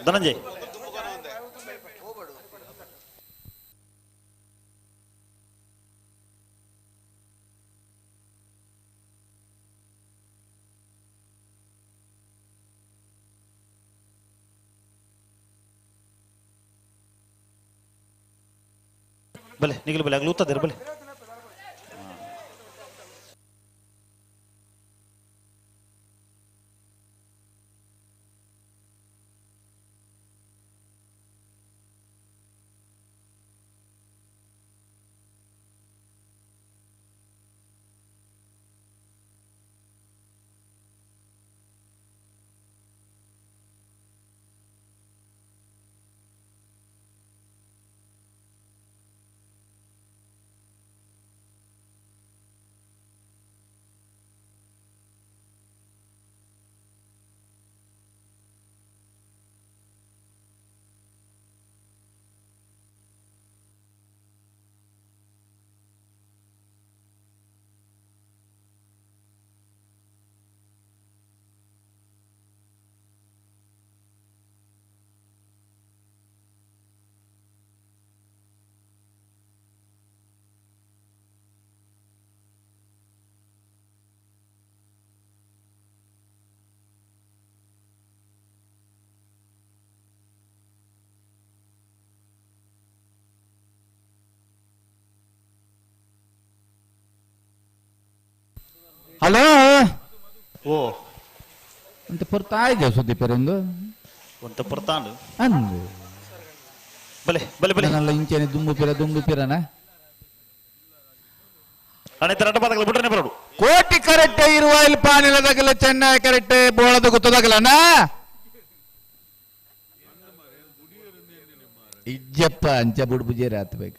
ಧನಂಜಯ್ ಬಲೆ ನಿಗಲು ಬಲೆ ಆಗ್ಲು ಉತ್ತದ ಬಲೆ ಹಲೋ ಓ ಅಂತ ಪುರ್ತಾಯ್ದೆ ಸುದ್ದಿ ಪೆರೊಂದು ಒಂತ ಪುರ್ತಾಂಡು ಅಂದು ಬಲೆ ಬಲೆ ಬಲೆ ನನ್ನೆಲ್ಲ ಇಂಚೆನೆ ದುಂಬು ಪಿರನ ಅನೇತರ ಅಡ್ಡಪಾದಗಳು ಬಿಟ್ರೆ ಬರೋಡು ಕೋಟಿ ಕರೆಕ್ಟೆ ಇರುವ ಇಲ್ಲಿ ಪಾನಿಲದಾಗಲ ಚೆನ್ನೈ ಕರೆಕ್ಟೆ ಬೋಳದ ಗೊತ್ತದಾಗಲನ ಇಜ್ಜಪ್ಪ ಅಂಚ ಬುಡ್ಬುಜೇರಿ ಹತ್ಬೇಕ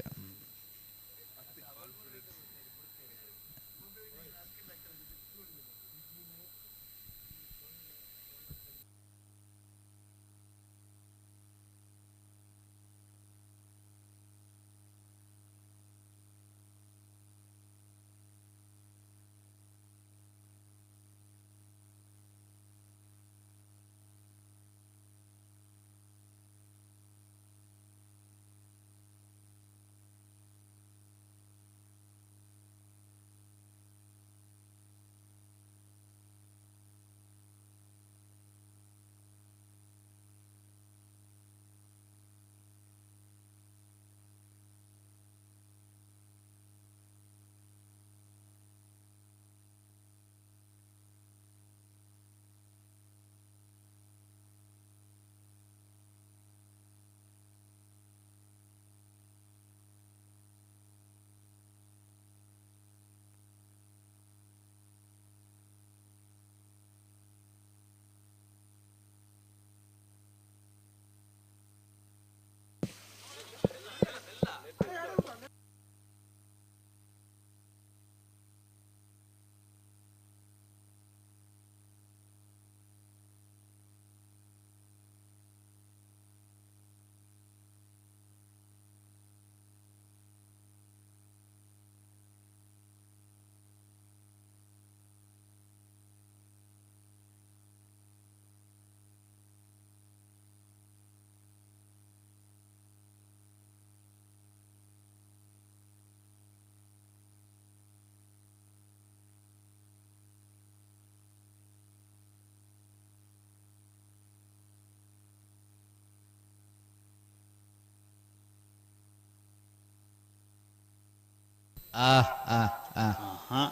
ಹಾ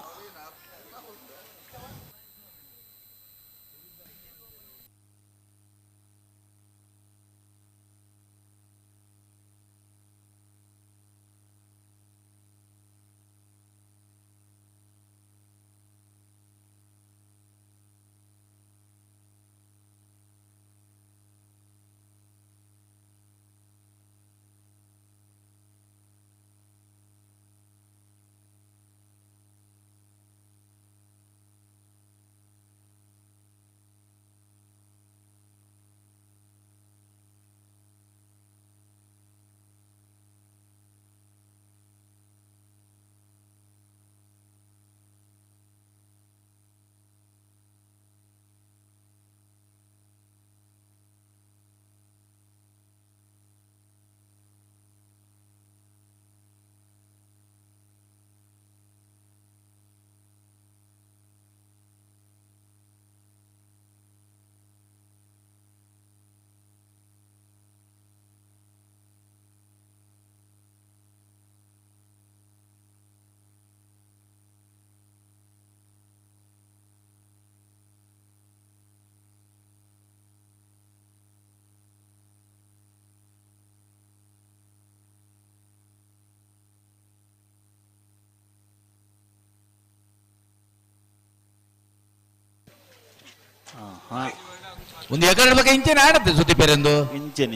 ಒಂದು ಎಕರೆ ಬಗ್ಗೆ ಇಂಚೆನೆ ಆಡತ್ತೆ ಸುದ್ದಿ ಪೇರೆಂದು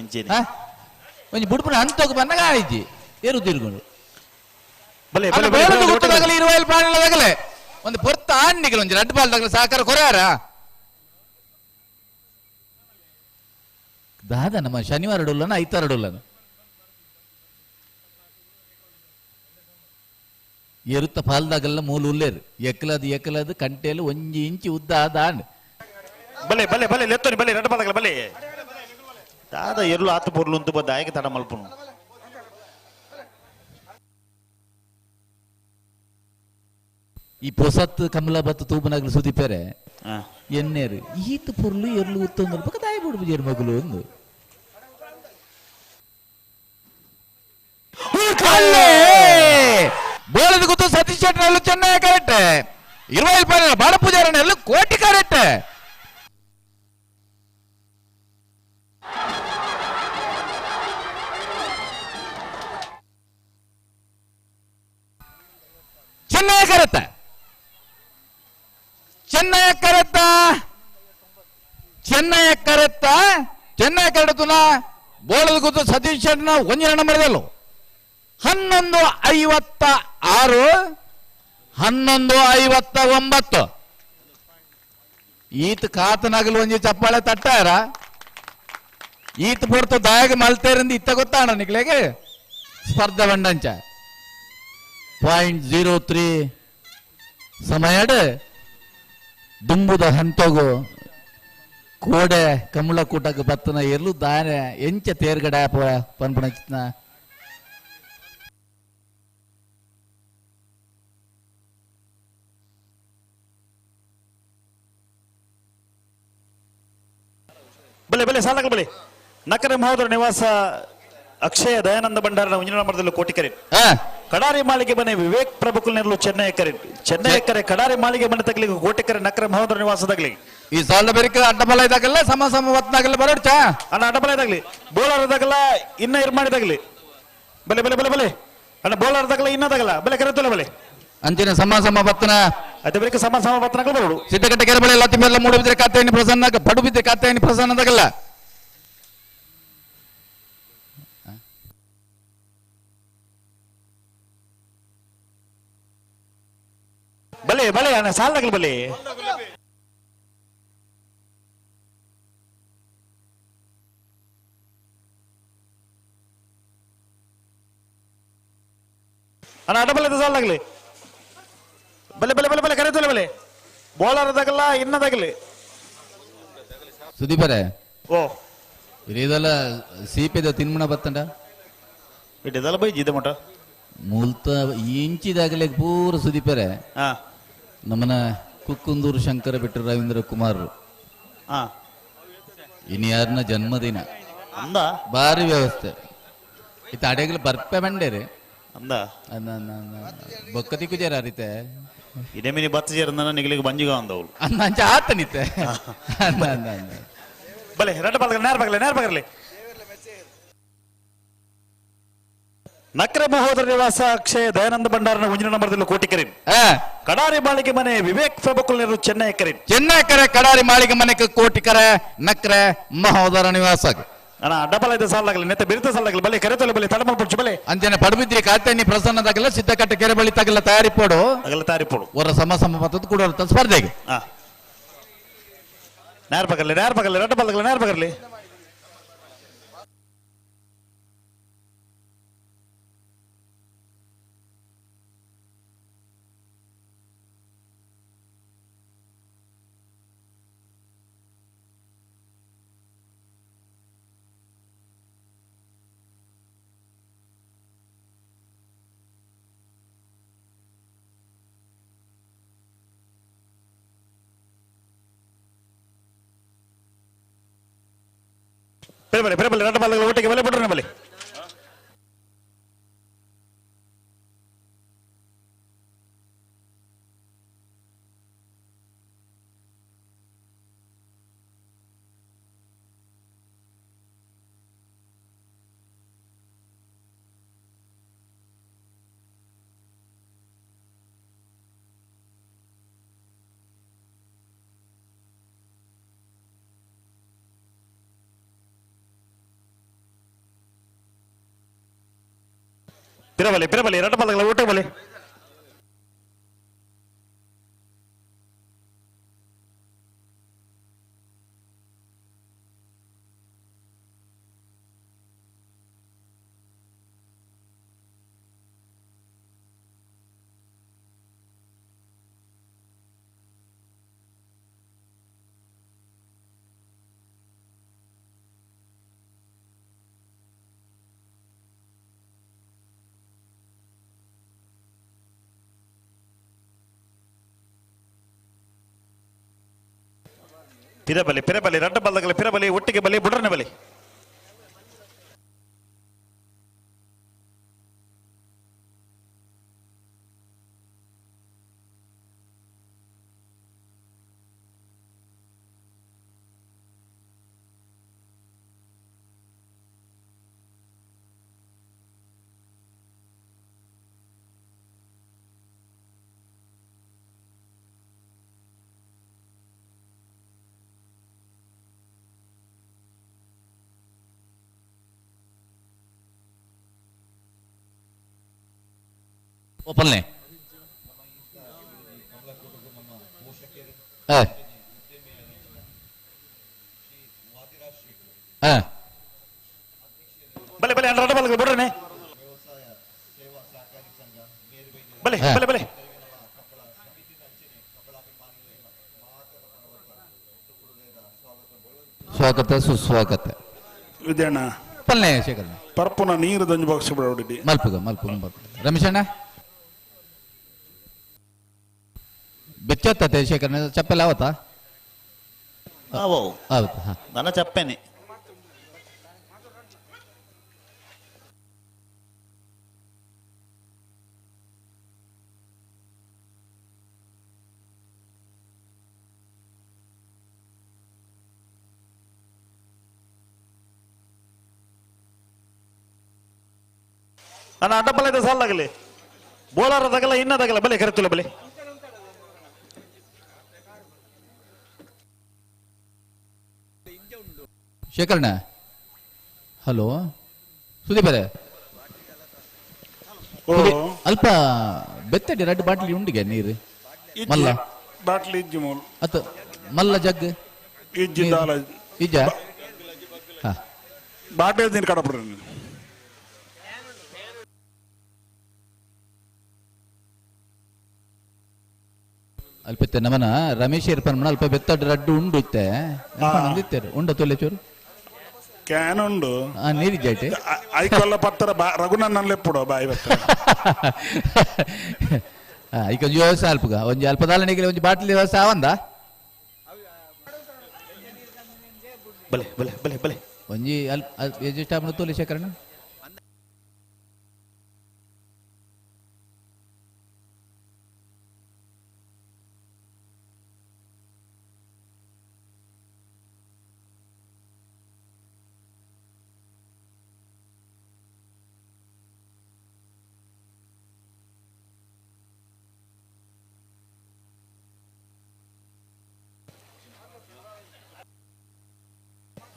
ಇಂಚೇನೆ ಒಂಜಿ ಬುಡುಪುನ ಅಂತೋಗ ಬಂದಾಗ ಆಡಿಜ್ಜಿ ಏರು ತಿರ್ಕೊಂಡು ಬಲೆ ಗುಟ್ಟದಾಗಲಿ 20 ಪಾಣಿದಾಗಲೇ ಒಂದು ಪೊರ್ತ ಆಂಡಿಗಳು ಒಂಜಿ ರಡ್ ಬಾಲ್ದಾಗಲ ಸಾಕಾರ ಕೊರಾರ ದಾದ ನಮ್ಮ ಶನಿವಾರ ಡೊಲ್ಲನ ಐತಾರ ಡೊಲ್ಲನ ಎರುತ್ತ ಪಾಲ್ದಾಗಲ್ಲ ಮೂಲ ಉಲ್ಲೇರು ಎಕ್ಕಲದು ಕಂಟೆಲು ಒಂಜಿ ಇಂಚಿ ಉದ್ದ ದಾಂಡ್ ಬಲೆ ಬಲೆ ಬಲೆ ಲೆತ್ತೋನಿ ಬಲೆ ರಡ್ಡ ಬಾಲ್ದಾಗಲ ಬಲೆ ದಾದ ಎರ್ಲು ಆತು ಪೊರ್ಲು ಅಂತ ಬದ್ದ ಆಯ್ಕೆ ತಡ ಮಲ್ಪುನು ಈ ಪೊಸತ್ ಕಮಲ ಬತ್ತು ತೂಪನಾಗಲು ಸುದಿಪೇರೆ ಎನ್ನೇರು ಈತ ಪೊರ್ಲು ಎರ್ಲು ಉತ್ತೊಂದು ಪಕ್ಕ ತಾಯಿ ಬಿಡ್ಬು ಜೇರು ಮಗುಲು ಒಂದು ಬೋಳದ ಗೊತ್ತು ಸತೀಶ್ ಶೆಟ್ಟರ್ ಚೆನ್ನೈ ಕರೆಕ್ಟ್ 20 ಪಾಲಿನ ಬಾಳ ಪೂಜಾರನೆಲ್ಲ ಕೋಟಿ ಕರೆಕ್ಟ್ ಚೆನ್ನೈ ಕರೆತ್ತ ಚೆನ್ನೈ ಕರೆತುನ ಬೋಳದ ಗೊತ್ತು ಸತೀಶ್ ಶೆಟ್ಟರ್ನ ಒಂಜಿನ ನಂಬರ್ದಲ್ಲೂ 11:56 11:59 ಈತ ಕಾತನಾಗಲು ಒಂಜಿ ಚಪ್ಪಾಳೆ ತಟ್ಟಾರ ಈತ ಪೊರ್ತು ದಾಯಗ ಮಲ್ತೇರಿಂದ ಇತ್ತ ಗೊತ್ತಾಣ ನಿಕ್ಲೆಗೆ ಸ್ಪರ್ಧೆ ಬಂಡಂಚ 0.03 ಸಮಯಡ್ ದುಂಬುದ ಹಂತೋಗು ಕೋಡೆ ಕಮಲ ಕೂಟಕ್ಕೆ ಬತ್ತನ ಎಲ್ಲೂ ದಾನೆ ಎಂಚ ತೇರ್ಗಡೆ ಪನ್ಪಣ ಬಲೆ ಬಲೆ ಸಾಲಕ ಬಲೆ ನಕರೆ ಮಹೋದರ ನಿವಾಸ ಅಕ್ಷಯ ದಯಾನಂದ ಭಂಡಾರನ ಮುಂಜಿನ ನಂಬರ್ದಲ್ಲಿ ಕೋಟಿ ಕರೆ ಕಡಾರಿ ಮಾಳಿಗೆ ಮನೆ ವಿವೇಕ್ ಪ್ರಭುಕುಲ್ ನೆರಲು ಚೆನ್ನೈ ಕರೆ ಕಡಾರಿ ಮಾಳಿಗೆ ಮನೆ ತಗಲಿಗೆ ಕೋಟಿ ಕರೆ ನಕರೆ ಮಹೋದರ ನಿವಾಸದಾಗಲಿ ಈ ಸಾಲ ಬೇರೆ ಅಡ್ಡಬಲ ಇದಾಗಲ್ಲ ಸಮ ಹೊತ್ನಾಗಲ್ಲ ಬರೋಡ್ಚ ಅಣ್ಣ ಅಡ್ಡಬಲ ಇದಾಗಲಿ ಬೋಲರ್ದಾಗಲ್ಲ ಇನ್ನ ಇರ್ಮಾಡಿದಾಗಲಿ ಬಲೆ ಬಲೆ ಬಲೆ ಬಲೆ ಅಣ್ಣ ಬೋಲರ್ದಾಗಲ್ಲ ಇನ್ನದಾಗಲ್ಲ ಬಲೆ ಕರೆತಲ್ಲ ಬಲೆ ಅಂಚಿನ ಸಮ ಬತ್ತನ ಅದೇ ಬರೀ ಸಮ ಬತ್ತನಾಗಲ್ಲ ಬರೋಡು ಸಿದ್ದಗಟ್ಟೆ ಕೆರೆಬಳೆ ಲತ್ತಿ ಮೇಲೆ ಮೂಡುಬಿದ್ರೆ ಕಾತೆಯನ್ನು ಪ್ರಸನ್ನ ಪಡುಬಿದ್ರೆ ಕಾತೆಯನ್ನು ಪ್ರಸನ್ನದಾಗಲ್ಲ ಬಲೆ ಬಲೆ ಅಣ್ಣ ಸಾಲದಾಗಲಿ ಬಲೆ ಅಣ್ಣ ಅಡ್ಡಬಲದ ಸಾಲದಾಗಲಿ ಬಲೆ ಬಲೆ ಬಲೆ ಬಲೆ ಕರೆತಲ್ಲ ಬಲೆ ಬೋಲರ್ದಾಗಲ್ಲ ಇನ್ನದಾಗಲಿ ಸುದೀಪರೇ ಓ ಇದೆಲ್ಲ ಸೀಪೆದ ತಿನ್ಮಣ ಬತ್ತಂಡ ಇಟ್ಟಿದಲ್ಲ ಬೈ ಜಿದೆ ಮಠ ಮೂಲ್ತ ಇಂಚಿದಾಗಲೇ ಪೂರ ಸುದೀಪರೇ ಹಾ ನಮ್ಮನ ಕುಕ್ಕುಂದೂರು ಶಂಕರ ಬಿಟ್ಟರು ರವೀಂದ್ರ ಕುಮಾರ್ ಹಾ ಇನ್ನು ಯಾರನ್ನ ಜನ್ಮದಿನ ಅಂದ ಭಾರಿ ವ್ಯವಸ್ಥೆ ಇತ್ತ ಅಡೆಗಳು ಬರ್ಪೆ ಬಂಡೇರಿ ಅಂದ ಬೊಕ್ಕತಿ ಕುಜಾರ ಅರಿತೆ ಇದೇ ಮಿನಿ ಬತ್ತ ಸೇರಿದ ನಿಗಲಿಗೆ ಬಂಜಿಗ ಅಂದವಳು ಅಂಚ ಆತನಿತ್ತೆ ಬಲೆ ರೆಡ್ ಬಾಲ್ಗಲ್ಲ ನೇರ ಬಗರ್ಲಿ ನಕ್ರೆ ಮಹೋದರ ನಿವಾಸ ಅಕ್ಷಯ ದಯಾನಂದ ಭಂಡಾರನ ಮುಂಜಿನ ನಂಬರ್ದಲ್ಲಿ ಕೋಟಿ ಕರೀನ್ ಕಡಾರಿ ಮಾಳಿಗೆ ಮನೆ ವಿವೇಕ್ ಪ್ರಭುಕುಲ್ ನೆರಲು ಚೆನ್ನೈ ಕರೆ ಕಡಾರಿ ಮಾಳಿಗೆ ಮನೆ ಕೋಟಿ ಕರೆ ನಕ್ರೆ ಮಹೋದರ ನಿವಾಸ ಅಣ್ಣ ಡಬಲ್ ಐದು ಸಾಲಾಗಲಿ ನೆತ್ತ ಬಿರಿತ ಸಾಲಾಗಲಿ ಬಲೆ ಕರೆತೊಲೆ ಬಲೆ ತಡಮಲ್ ಪುಡ್ಚು ಬಲೆ ಅಂಜನೆ ಪಡುಬಿದ್ರಿ ಕಾತೆನಿ ಪ್ರಸನ್ನದಾಗಲ್ಲ ಸಿದ್ದಕಟ್ಟೆ ಕೆರೆ ಬಳಿ ತಗಲ್ಲ ತಯಾರಿಪೋಡು ಅಗಲ ತಾರಿಪೋಡು ಅವರ ಸಮ ಪತ್ತದ ಕೂಡ ಸ್ಪರ್ಧೆಗೆ ನೇರ ಬಗರ್ಲಿ ರೆಡ್ ಬಾಲ್ಗಲ್ಲ ನೇರ ಬಗರ್ಲಿ ಬಲೆ ರೆಡ್ ಬಾಲ್ಗಳ ಒಟ್ಟಿಗೆ ಬಲೆ ಬಿಡ್ರಿ ಬಲೆ ಪಿರಬಲಿ ಪಿರಬಲಿ ಎರಡು ಬಾಲ್ಗಳ ಊಟ ಬಲಿ ಪಿರಬಲಿ ಪಿರಬಲಿ ಎರಡು ಬಾಲ್ಗಳ ಪಿರಬಲಿ ಒಟ್ಟಿಗೆ ಬಲಿ ಬುಡ್ರನೆ ಬಲಿ ಓಪಲ್ನೆ ಬಲೆ ಬಲೆ ಎರಡು ಬಾಲ್ಗಳು ಬುಡ್ರನೆ ಬಲೆ ಬಲೆ ಬಲೆ ಸ್ವಾಗತ ಸುಸ್ವಾಗತ ವಿದ್ಯಣ್ಣ ಪಲ್ಲೆ ಶೇಖರ್ ಪರ್ಪುನ ನೀರು ದಂಜು ಬಾಕ್ಸ್ ಬಿಡೋಡಿದ್ದಿ ಮಲ್ಪುಗ ಮಲ್ಪುಗ ರಮೇಶ್ ಅಣ್ಣ ಬೆಚ್ಚತ್ತೆ ಶೇಖರ್ ಚಪ್ಪೆಲ್ಲ ಅವತ್ತಾ ಅವೋ ಹೌದು ಹಾ ನನ್ನ ಚಪ್ಪೇನೆ ನನ್ನ ಅಡ್ಡಬಲದ ಸಾಲಾಗಲಿ ಬೋಲಾರದಾಗಲ್ಲ ಇನ್ನದಾಗಲ್ಲ ಬಲೆ ಕರೆತುಲ ಬಲೆ ಶೇಖರ್ಣ ಹಲೋ ಸುದೀಪರೇ ಓ ಅಲ್ಪ ಬೆತ್ತಡಿ ಎರಡು ಬಾಟ್ಲಿ ಉಂಡಿಗೆ ನೀರು ಮಲ್ಲ ಬಾಟ್ಲಿ ಇಜ್ಜಿ ಮೂಲು ಅತ್ತ ಮಲ್ಲ ಜಗ್ ಇಜ್ಜಿದ್ದಾಲ ಇಜ್ಜ ಹಾ ಬಾಟ್ಲಿ ನೀರು ಕಡಬಿಡ್ರಿ ಅಲ್ಪಿತ್ತೆ ನಮನ ರಮೇಶ್ ಏರ್ಪನ್ ಅಲ್ಪ ಬೆತ್ತಡಿ ರಡ್ಡು ಉಂಡು ಇತ್ತೆ ಅಂದಿತ್ತೇರು ಉಂಡ ತೊಲೆ ಚೂರು ಕ್ಯಾನ್ ಉಂಡು ನೀರಿಜ್ಜಾಯ್ತೆ ಐಕೊಲ್ಲ ಪತ್ತರ ರಘುನನ್ನಲ್ಲಿ ಎಪ್ಪುಡೋ ಬಾಯಿ ಬತ್ತ ಈಗ ಒಂಜಿ ವ್ಯವಸಾಯ ಅಲ್ಪಗ ಒಂಜಿ ಅಲ್ಪದಾಲನಿಗೆ ಒಂಜಿ ಬಾಟ್ಲಿ ವ್ಯವಸಾಯ ಅವಂದ ಬಲೆ ಬಲೆ ಬಲೆ ಬಲೆ ಒಂಜಿ ಎಜಿಷ್ಟ ತೊಲೆ ಶೇಖರಣ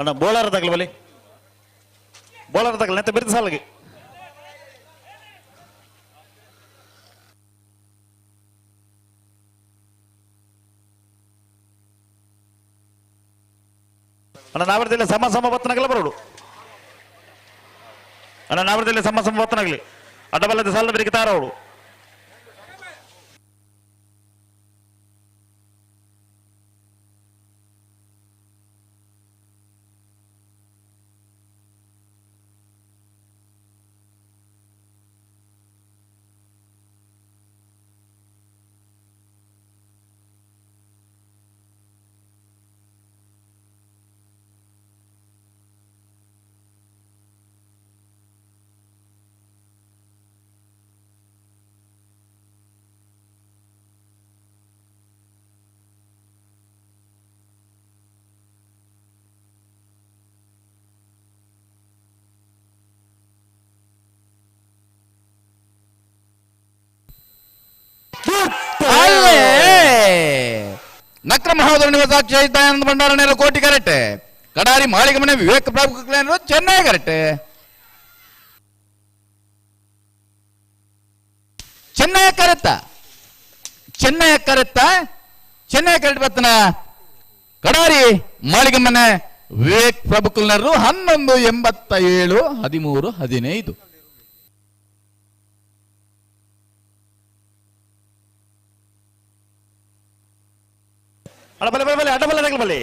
ಅಣ್ಣ ಬೋಲಾರದಾಗಲಿ ಬಲೆ ಬೋಲಾರದಾಗಲಿ ನೆತ್ತ ಬಿರ್ದ ಸಾಲಿಗೆ ಅಣ್ಣ ನಾವರದಲ್ಲಿ ಸಮ ಸಮ ಬತ್ತನಾಗಲ್ಲ ಬರೋಡು ಅಣ್ಣ ನಾವರದಲ್ಲಿ ಸಮ ಸಮ ಬತ್ತನಾಗಲಿ ಅಡ್ಡಬಲ್ಲದ ಸಾಲ ಬೆರಿಗೆ ತಾರೋಡು ನಕ್ರ ಮಹೋದರ ನಿವಾಸಾಕ್ಷ ದಯಾನಂದ ಭಂಡಾರ ಕೋಟಿ ಕರೆಕ್ಟ್ ಕಡಾರಿ ಮಾಳಿಗೆ ಮನೆ ವಿವೇಕ ಪ್ರಭು ಚೆನ್ನೈ ಕರೆಕ್ಟ್ ಚೆನ್ನೈ ಕರೆಕ್ಟ್ ಬತ್ತನ ಕಡಾರಿ ಮಾಳಿಗೆ ಮನೆ ವಿವೇಕ್ ಪ್ರಭುಕುಲ್ನರು 1187 13 15. ಬಲೆ ಬಲೆ ಬಲೆ ಅಡ್ಡ ಬಲೆ ತಗಲ ಬಲೆ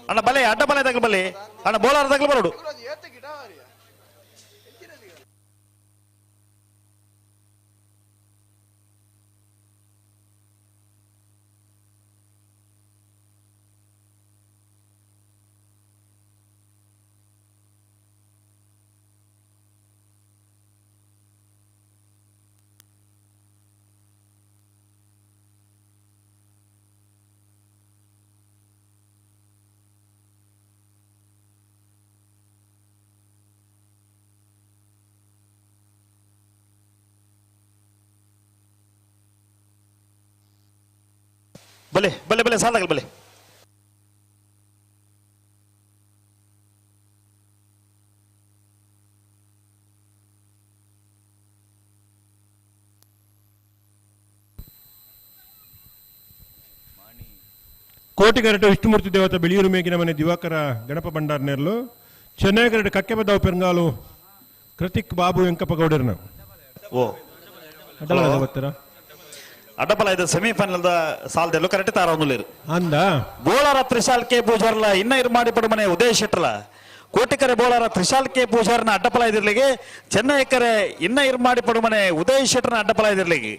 ಅಣ್ಣ ಬಲೆ ಅಡ್ಡ ಬಲೆ ತಗಲ ಬಲೆ ಅಣ್ಣ ಬೋಲಾರ ತಗಲ ಬರೋಡು ಬಲೆ ಬಲೆ ಬಲೆ ಸಾಲ ಬಲೆ ಕೋಟಿಗರಟ ವಿಷ್ಣುಮೂರ್ತಿ ದೇವತ ಬೆಳಿಯೂರು ಮೇಗಿನ ಮನೆ ದಿವಾಕರ ಗಣಪ ಭಂಡಾರ್ನೆರ್ಲು ಚೆನ್ನೈ ಗರಟ ಕಕ್ಕೆ ಬದ್ದಾವ ಪೆರಂಗಾಲು ಕೃತಿಕ್ ಬಾಬು ವೆಂಕಪ್ಪಗೌಡರ್ನ ಓ ಗೊತ್ತರ ಅಡ್ಡಬಲ ಇದು ಸೆಮಿಫೈನಲ್ ಸಾಲದಲ್ಲೂ ಕರೆಕ್ಟ್ ತಾರವನ್ನುಲೇರು ಅಂದ ಬೋಳಾರ ತ್ರಿಶಾಲ್ ಕೆ ಪೂಜಾರ್ಲ ಇನ್ನ ಇರ್ ಮಾಡಿ ಪಡ ಮನೆ ಉದಯ್ ಶೆಟ್ರಲ ಕೋಟಿಕರೆ ಬೋಳಾರ ತ್ರಿಶಾಲ್ ಕೆ ಪೂಜಾರ್ನ ಅಡ್ಡಪಲ ಇದಿರ್ಲಿಗೆ ಚೆನ್ನೈಕರೆ ಇನ್ನ ಇರ್ ಮಾಡಿ ಪಡ ಮನೆ ಉದಯ್ ಶೆಟ್ರನ ಅಡ್ಡಪಲ ಇದಿರ್ಲಿಗೆ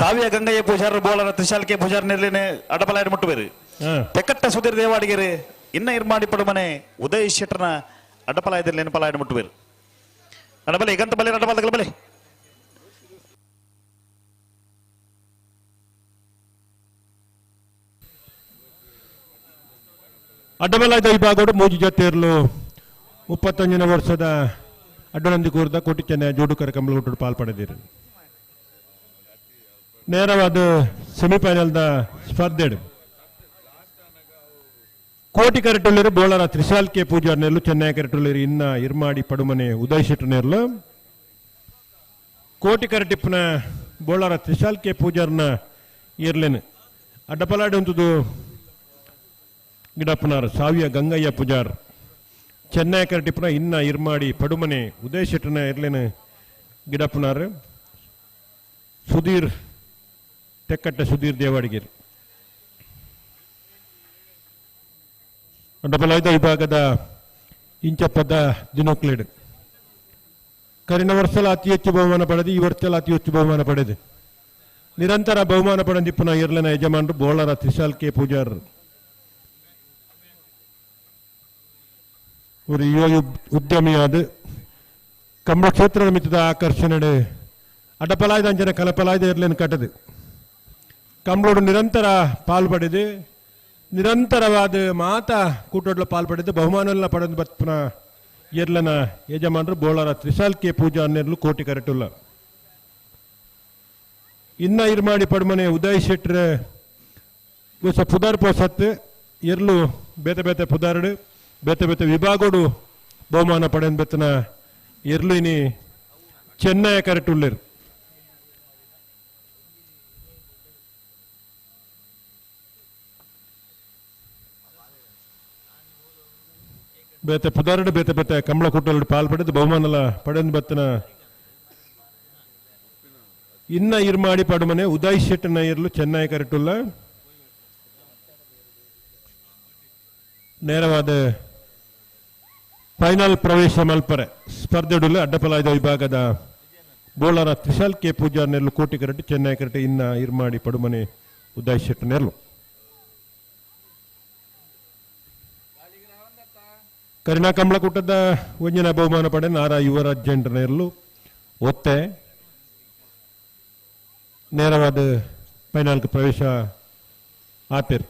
ಸಾವಿಯ ಗಂಗಯ್ಯ ಪೂಜಾರ ಬೋಳಾರ ತ್ರಿಶಾಲ್ ಕೆ ಪೂಜಾರ್ ನಿರ್ಲೇನೆ ಅಡ್ಡಪಲ ಇಡ್ ಮುಟ್ಟುಬೇರು ತೆಕ್ಕಟ್ಟ ಸುಧೀರ್ ದೇವಾಡಿಗೆರೆ ಇನ್ನ ಇರ್ ಮಾಡಿ ಪಡ ಮನೆ ಉದಯ್ ಶೆಟ್ರನ ಅಡ್ಡಪಲ ಇದಿರ್ಲೇನೆ ಪಲ ಇಡ್ ಮುಟ್ಟುಬೇರು ಅಡ್ಡಬಲೆ ಈಗಂತ ಬಲೆ ಅಡ್ಡಪಲ ಬಲೆ ಅಡ್ಡಬಲಾಯ್ದ ವಿಭಾಗಗಳು ಮೂಜಿ ಜೊತೆಯರ್ಲು 35ನೇ ವರ್ಷದ ಅಡ್ಡನಂದಿ ಕೂರ್ದ ಕೋಟಿ ಚೆನ್ನೈ ಜೋಡುಕರ ಕಂಬಳಗುಟ್ಟು ಪಾಲ್ಪಡೆದಿರು ನೇರವಾದ ಸೆಮಿಫೈನಲ್ದ ಸ್ಪರ್ಧೆ ಕೋಟಿ ಕರೆಟುಳ್ಳರು ಬೋಳರ ತ್ರಿಶಾಲ್ ಕೆ ಪೂಜಾರ್ನೆರ್ಲು ಚೆನ್ನೈ ಕರೆಟುಳ್ಳರು ಇನ್ನ ಇರ್ಮಾಡಿ ಪಡುಮನೆ ಉದಯ್ ಶೆಟ್ಟರ್ನೆರ್ಲು ಕೋಟಿ ಕರೆಟಿಪ್ಪನ ಬೋಳರ ತ್ರಿಶಾಲ್ ಕೆ ಪೂಜಾರ್ನ ಇರ್ಲೇನು ಅಡ್ಡಪಲಾಡಿ ಉಂತುದು ಗಿಡಪ್ಪನಾರ್ ಸಾವಿಯ ಗಂಗಯ್ಯ ಪೂಜಾರ್ ಚೆನ್ನೈ ಕರೆಟಿಪ್ಪನ ಇನ್ನ ಇರ್ಮಾಡಿ ಪಡುಮನೆ ಉದಯ್ ಶೆಟ್ಟರ್ನ ಇರ್ಲೇನು ಗಿಡಪ್ಪನಾರ್ ಸುಧೀರ್ ತೆಕ್ಕಟ್ಟ ಸುಧೀರ್ ದೇವಾಡಿಗೇರ್ ಅಡ್ಡಬಲಾಯ್ದ ವಿಭಾಗದ ಇಂಚಪ್ಪದ ದಿನೋಕ್ಲೇಡ್ ಕರಿನ ವರ್ಷಲ ಅತಿ ಹೆಚ್ಚು ಬಹುಮಾನ ಪಡೆದು ಈ ವರ್ಷಲ ಅತಿ ಹೆಚ್ಚು ಬಹುಮಾನ ಪಡೆದು ನಿರಂತರ ಬಹುಮಾನ ಪಡೆದಿಪ್ಪನ ಇರ್ಲಿನ ಯಜಮಾನರು ಬೋಳರ ತ್ರಿಶಾಲ್ ಕೆ ಪೂಜಾರ್ ஒரு ಯುವ ಉದ್ಯಮಿಯಾದ ಕಂಬಳ ಕ್ಷೇತ್ರ ನಿಮಿತ್ತದ ಆಕರ್ಷಣೆ ಅಡ್ಡಪಲಾಯ್ದ ಅಂಜನ ಕಲಪಲಾಯ್ದ ಇರ್ಲೇನು ಕಟ್ಟದು ಕಂಬಳೋಡು ನಿರಂತರ ಪಾಲ್ಪಡೆದು ನಿರಂತರವಾದ ಮಾತ ಕೂಟೋಡ್ಲ ಪಾಲ್ಪಡೆದು ಬಹುಮಾನ ಪಡೆದು ಬತ್ಪನ ಇರ್ಲನ ಯಜಮಾನರು ಬೋಳರ ತ್ರಿಶಾಲ್ ಕೆ ಪೂಜಾ ಅನ್ನೆರ್ಲು ಕೋಟಿ ಕರೆಟುಲ್ಲ ಇನ್ನ ಇರ್ಮಾಡಿ ಪಡ್ಮನೆ ಉದಯ್ ಶೆಟ್ರ ಪುದಾರ್ ಪೋಸತ್ ಎರ್ಲು ಬೇತೆ ಬೇತೆ ಪುದಾರ್ಡು ಬೇತೆ ಬೇತೆ ವಿಭಾಗೋಡು ಬಹುಮಾನ ಪಡೆನ್ ಬೆತ್ತನ ಎರ್ಲು ಇನಿ ಚೆನ್ನೈ ಕರೆಟುಳ್ಳೇರು ಬೇತೆ ಪುದಾರ್ಡು ಬೇತೆ ಬೇತೆ ಕಂಬಳ ಕುಟ್ಟಲು ಪಾಲ್ಪಡೆದು ಬಹುಮಾನಲ ಪಡೆನ್ ಬೆತ್ತನ ಇನ್ನ ಇರ್ಮಾಡಿ ಪಡುಮನೆ ಉದಯ್ ಶೆಟ್ಟನ ಇರ್ಲು ಚೆನ್ನೈ ಕರೆಟುಲ್ಲ ನೇರವಾದ ಫೈನಲ್ ಪ್ರವೇಶ ಮಲ್ಪರೆ ಸ್ಪರ್ಧೆಡುಲ್ಲ ಅಡ್ಡಪಲಾಯ್ದ ವಿಭಾಗದ ಬೋಳರ ತ್ರಿಶಾಲ್ ಕೆ ಪೂಜಾರ್ ನೆರ್ಲು ಕೋಟಿ ಕರೆಟ್ಟು ಚೆನ್ನೈ ಕರೆಟ್ಟು ಇನ್ನ ಇರ್ಮಾಡಿ ಪಡುಮನೆ ಉದಯ್ ಶೆಟ್ಟಿ ನೆರ್ಲು ಕರಿನಾ ಕಂಬಳ ಕೂಟದ ಒಂಜಿನ ಬಹುಮಾನ ಪಡೆ ನಾರ ಯುವರಾಜ್ ಜಂಡ್ರ ನೆರ್ಲು ಒತ್ತೆ ನೇರವಾದ ಫೈನಲ್ಗೆ ಪ್ರವೇಶ ಆಪೇರು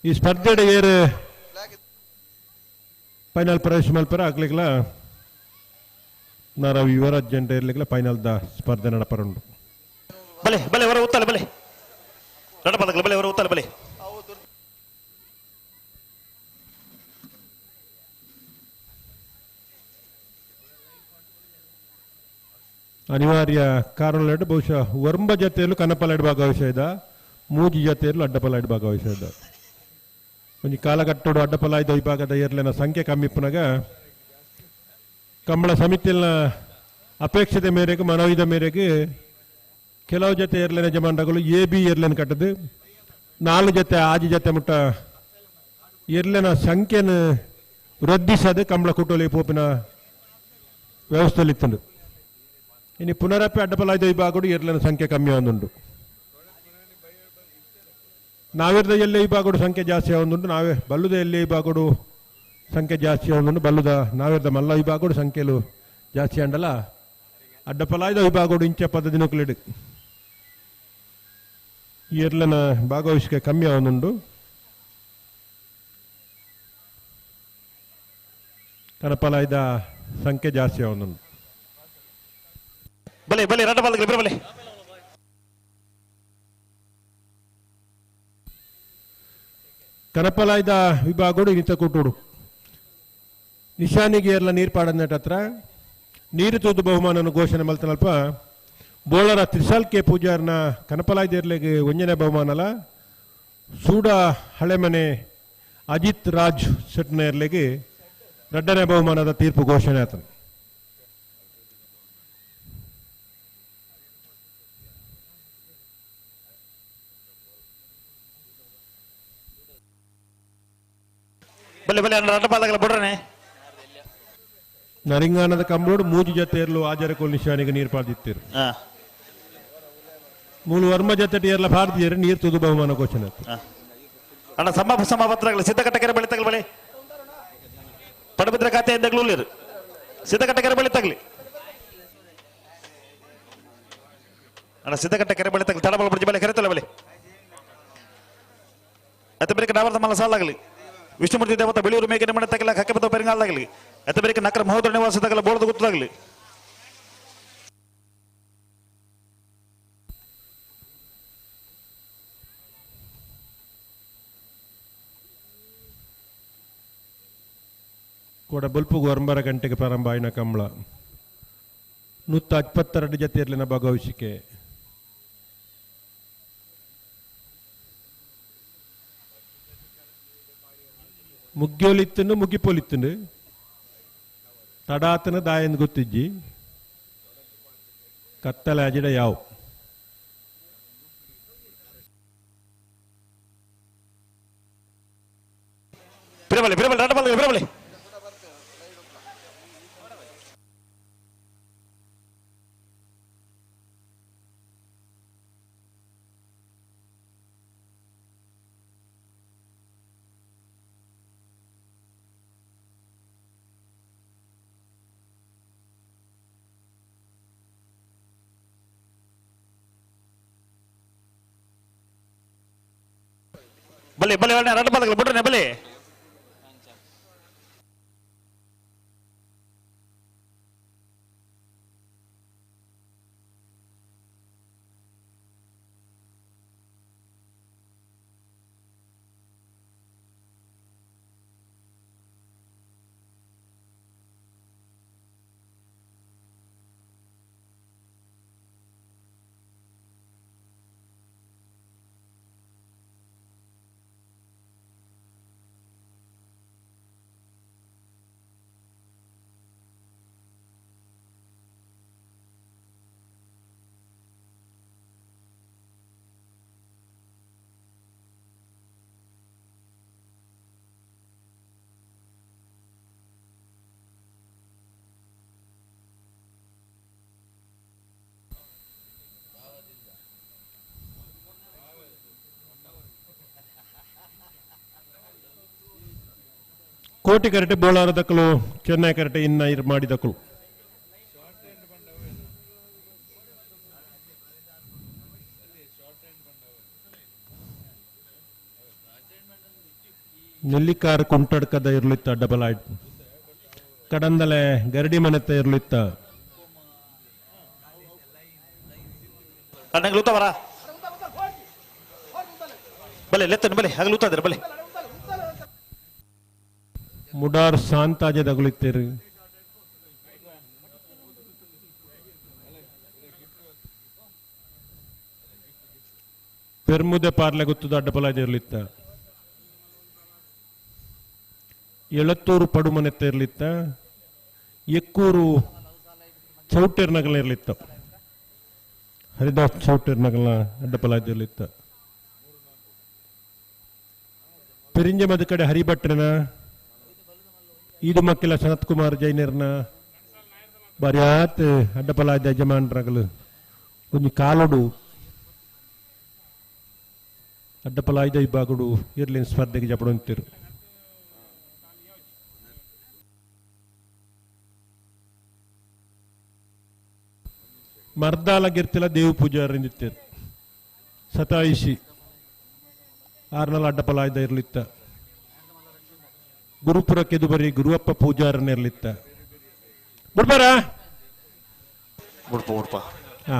ಈ ಸ್ಪರ್ಧೆಡೆ ಏರು ಫೈನಲ್ ಪ್ರವೇಶ ಮಲ್ಪರ ಆಗ್ಲಿಕ್ಲ ನಾರಾವ್ ಯುವರಾಜ್ ಜಂಡ ಇರ್ಲಿಕ್ಕೆ ಫೈನಲ್ದ ಸ್ಪರ್ಧೆ ನಡಪರುಂಡು ಬಲೆ ಬಲೆ ಹೊರ ಉತ್ತಲೆ ಬಲೆ ನಡಪದಕಲ ಬಲೆ ಹೊರ ಉತ್ತಲೆ ಬಲೆ ಅನಿವಾರ್ಯ ಕಾರಣಗಳು ಬಹುಶಃ ವರ್ಂಬ ಜತೆಯಲ್ಲೂ ಕನಪಲಾಯ್ಡ್ ಭಾಗವಹಿಸಿದ ಮೂಜಿ ಜತೆಯಲ್ಲೂ ಅಡ್ಡಪಲಾಯ್ಡ್ ಭಾಗವಹಿಸಿದ ಒಂದು ಕಾಲಘಟ್ಟೋಡು ಅಡ್ಡಪಲಾಯ್ದ ವಿಭಾಗದ ಏರ್ಲಿನ ಸಂಖ್ಯೆ ಕಮ್ಮಿಪ್ಪನಾಗ ಕಂಬಳ ಸಮಿತಿಯ ಅಪೇಕ್ಷತೆ ಮೇರೆಗೆ ಮನವಿದ ಮೇರೆಗೆ ಕೆಲವು ಜೊತೆ ಏರ್ಲಿನ ಯಜಮಾನಗಳು AB ಏರ್ಲಿನ ಕಟ್ಟದು 4 ಜೊತೆ ಆಜಿ ಜೊತೆ ಮುಟ್ಟ ಏರ್ಲಿನ ಸಂಖ್ಯೆಯನ್ನು ವೃದ್ಧಿಸದೆ ಕಂಬಳ ಕುಟೋಲಿ ಪೋಪಿನ ವ್ಯವಸ್ಥೆಯಲ್ಲಿತ್ತು ಇನ್ನು ಪುನರಪಿ ಅಡ್ಡಪಲಾಯ್ದ ವಿಭಾಗಗಳು ಏರ್ಲಿನ ಸಂಖ್ಯೆ ಕಮ್ಮಿ ಆಗುಂಡು ನಾವಿರ್ದ ಎಲ್ಲೇ ವಿಭಾಗಗಳು ಸಂಖ್ಯೆ ಜಾಸ್ತಿ ಆಗುಂಡು ನಾವೇ ಬಲ್ಲುದ ಎಲ್ಲೇ ವಿಭಾಗಗಳು ಸಂಖ್ಯೆ ಜಾಸ್ತಿ ಆಗುಂಡು ಬಲ್ಲುದ ನಾವಿರ್ದ ಮಲ್ಲ ವಿಭಾಗಗಳು ಸಂಖ್ಯೆಲು ಜಾಸ್ತಿ ಅಂಡಲ್ಲ ಅಡ್ಡಪಲಾಯ್ದ ವಿಭಾಗಗಳು ಇಂಚ ಪದ್ಧತಿ ನುಕ್ಲಿಡು ಏರ್ಲಿನ ಭಾಗವಹಿಸಿಕೆ ಕಮ್ಮಿ ಆಗುಂಡು ಕನಪಲಾಯ್ದ ಸಂಖ್ಯೆ ಜಾಸ್ತಿ ಆಗುಂಡು ಬಲೆ ಬಲೆ ರಡ್ಡ ಬಾಲ್ಗಳು ಬಲೆ ಬಲೆ ಕನಪಲಾಯ್ದ ವಿಭಾಗಗಳು ಇನಿತ ಕೂಟೋಡು ನಿಶಾನಿಗೆ ಏರ್ಲ ನೀರು ಪಾಡನೆಟ್ ಹತ್ರ ನೀರು ತೂದು ಬಹುಮಾನವನ್ನು ಘೋಷಣೆ ಮಲ್ತನಲ್ಪ ಬೋಳರ ತ್ರಿಶಾಲ್ ಕೆ ಪೂಜಾರ್ನ ಕನಪಲಾಯ್ದ ಏರ್ಲೆಗೆ ಒಂಜನೇ ಬಹುಮಾನಲ ಸೂಡ ಹಳೆಮನೆ ಅಜಿತ್ ರಾಜ್ ಶೆಟ್ನ ಏರ್ಲೆಗೆ 2ನೇ ಬಹುಮಾನದ ತೀರ್ಪು ಘೋಷಣೆ ಆತನು ಬಲೆ ಬಲೆ ರಡ್ಡ ಬಾಲ್ಗಳ ಬಿಡ್ರನೆ ನರಿಂಗಾನದ ಕಂಬೋಡು ಮೂಜಿ ಜತೆಯರ್ಲು ಆಜರಕೋಲ್ ನಿಶಾನಿಗೆ ನೀರು ಪಾದಿತ್ತಿರು ಮೂಲು ವರ್ಮ ಜತೆ ಏರ್ಲ ಪಾರ್ದಿಯರು ನೀರು ತುದು ಬಹುಮಾನ ಘೋಷಣೆ ಅಣ್ಣ ಸಮಾಪತ್ರಗಳು ಸಿದ್ಧಕಟ್ಟಕೆರೆ ಬಳಿ ತಗಲಿ ಬಲೆ ಪಡಬಿದ್ರ ಖಾತೆಯಿಂದಗಳು ಉಳ್ಳೇರು ಸಿದ್ಧಕಟ್ಟಕೆರೆ ಬಳಿ ತಗಲಿ ಅಣ್ಣ ಸಿದ್ಧಕಟ್ಟಕೆರೆ ಬಳಿ ತಗಲಿ ತಡಬಲ ಬಿಡಿಸಿ ಬಲೆ ಕರೆತಲ್ಲ ಬಲೆ ಅತಿ ಬರೀಕ ಡಾವರ್ದ ಮಲ್ಲ ಸಾಲಾಗಲಿ ವಿಷ್ಣುಮೂರ್ತಿ ದೇವತ ಬೆಳೂರು ಮೇಘನೆ ಮನೆ ತಗಲ ಕಕ್ಕೆ ಬತ್ತ ಪೆರಿಂಗಾಲ್ದಾಗಲಿ ಅತಿ ಬರೀಕ ನಕರ ಮಹೋದರ ನಿವಾಸದಾಗಲ ಬೋಳದ ಗುತ್ತದಾಗಲಿ ಕೂಡ ಬಲ್ಪುಗು 9 ಗಂಟೆಗೆ ಪ್ರಾರಂಭ ಆಯ್ನ ಕಂಬಳ 172 ಜತೆ ಇರ್ಲಿನ ಭಾಗವಹಿಸಿಕೆ ಮುಗ್ಗ್ಯೋಲಿತ್ತನು ಮುಗಿಪೋಲಿತ್ತನು ತಡಾತನ ದಾಯಂದು ಗೊತ್ತಿಜ್ಜಿ ಕತ್ತಲೆ ಅಜಿಡ ಯಾವು ಬಿರಬಲೆ ಬಿರಬಲೆ ರಡ್ಡ ಬಾಲ್ಗಳು ಬಿರಬಲೆ ಬಲೆ ಬಲೆ ರಡ್ಡ ಬಾಲ್ಗಳು ಬಿಡ್ರನೆ ಬಲೆ ಕೋಟಿ ಕರಟೆ ಬೋಳಾರ ದಕ್ಕಲು ಚೆನ್ನೈ ಕರಟೆ ಇನ್ನ ಮಾಡಿದಕ್ಕಳು ನೆಲ್ಲಿಕಾರ್ ಕುಂಟಡ್ಕದ ಇರ್ಲಿತ್ತ ಡಬಲ್ ಆಯ್ತು ಕಡಂದಲೆ ಗರಡಿ ಮನೆತ್ತ ಇರ್ಲಿತ್ತ ನಂಗೆ ಲೂತ ಬರ ಬಲೆ ಲೆತ್ತನು ಬಲೆ ಹಾಗೆ ಲೂತ ಇದ್ದಾರೆ ಬಲೆ ಮುಡಾರ್ ಶಾಂತಾಜೆ ತಗುಲಿತ್ತೇರು ಪೆರ್ಮುದೆ ಪಾರ್ಲೆ ಗೊತ್ತದ ಅಡ್ಡಪಲಾಜೆ ಇರ್ಲಿತ್ತ ಎಳತ್ತೂರು ಪಡುಮನೆತ್ತ ಇರ್ಲಿತ್ತ ಎಕ್ಕೂರು ಚೌಟೇರ್ನಗಲ ಇರ್ಲಿತ್ತ ಹರಿದಾಸ್ ಚೌಟೇರ್ನಗಲ ಅಡ್ಡಪಲಾಜೆ ಇರ್ಲಿತ್ತ ಪೆರಿಂಜೆ ಮದ ಕಡೆ ಹರಿಭಟ್ರನ ಈದು ಮಕ್ಕಿಲ ಸನತ್ ಕುಮಾರ್ ಜೈನರ್ನ ಬರ್ಯಾತ್ ಅಡ್ಡಪಲಾಜ ಯಜಮಾನರಗಲು ಒಂದು ಕಾಲುಡು ಅಡ್ಡಪಲಾಯ್ದ ವಿಭಾಗಡು ಇರ್ಲಿನ ಸ್ಪರ್ಧೆಗೆ ಜಪಡಂತಿರು ಮರ್ದಾಲ ಗಿರ್ತಿಲ ದೇವ ಪೂಜಾರಿಂದಿತ್ತೇರು ಸತಾಯಿಸಿ ಆರ್ನಲ್ ಅಡ್ಡಪಲಾಯ್ದ ಇರ್ಲಿತ್ತ ಗುರುಪುರಕ್ಕೆ ಬರೀ ಗುರುವಪ್ಪ ಪೂಜಾರನ ಇರ್ಲಿತ್ತ ಬಿಡ್ಬಾರ ಮುಡ್ಪ ಹಾ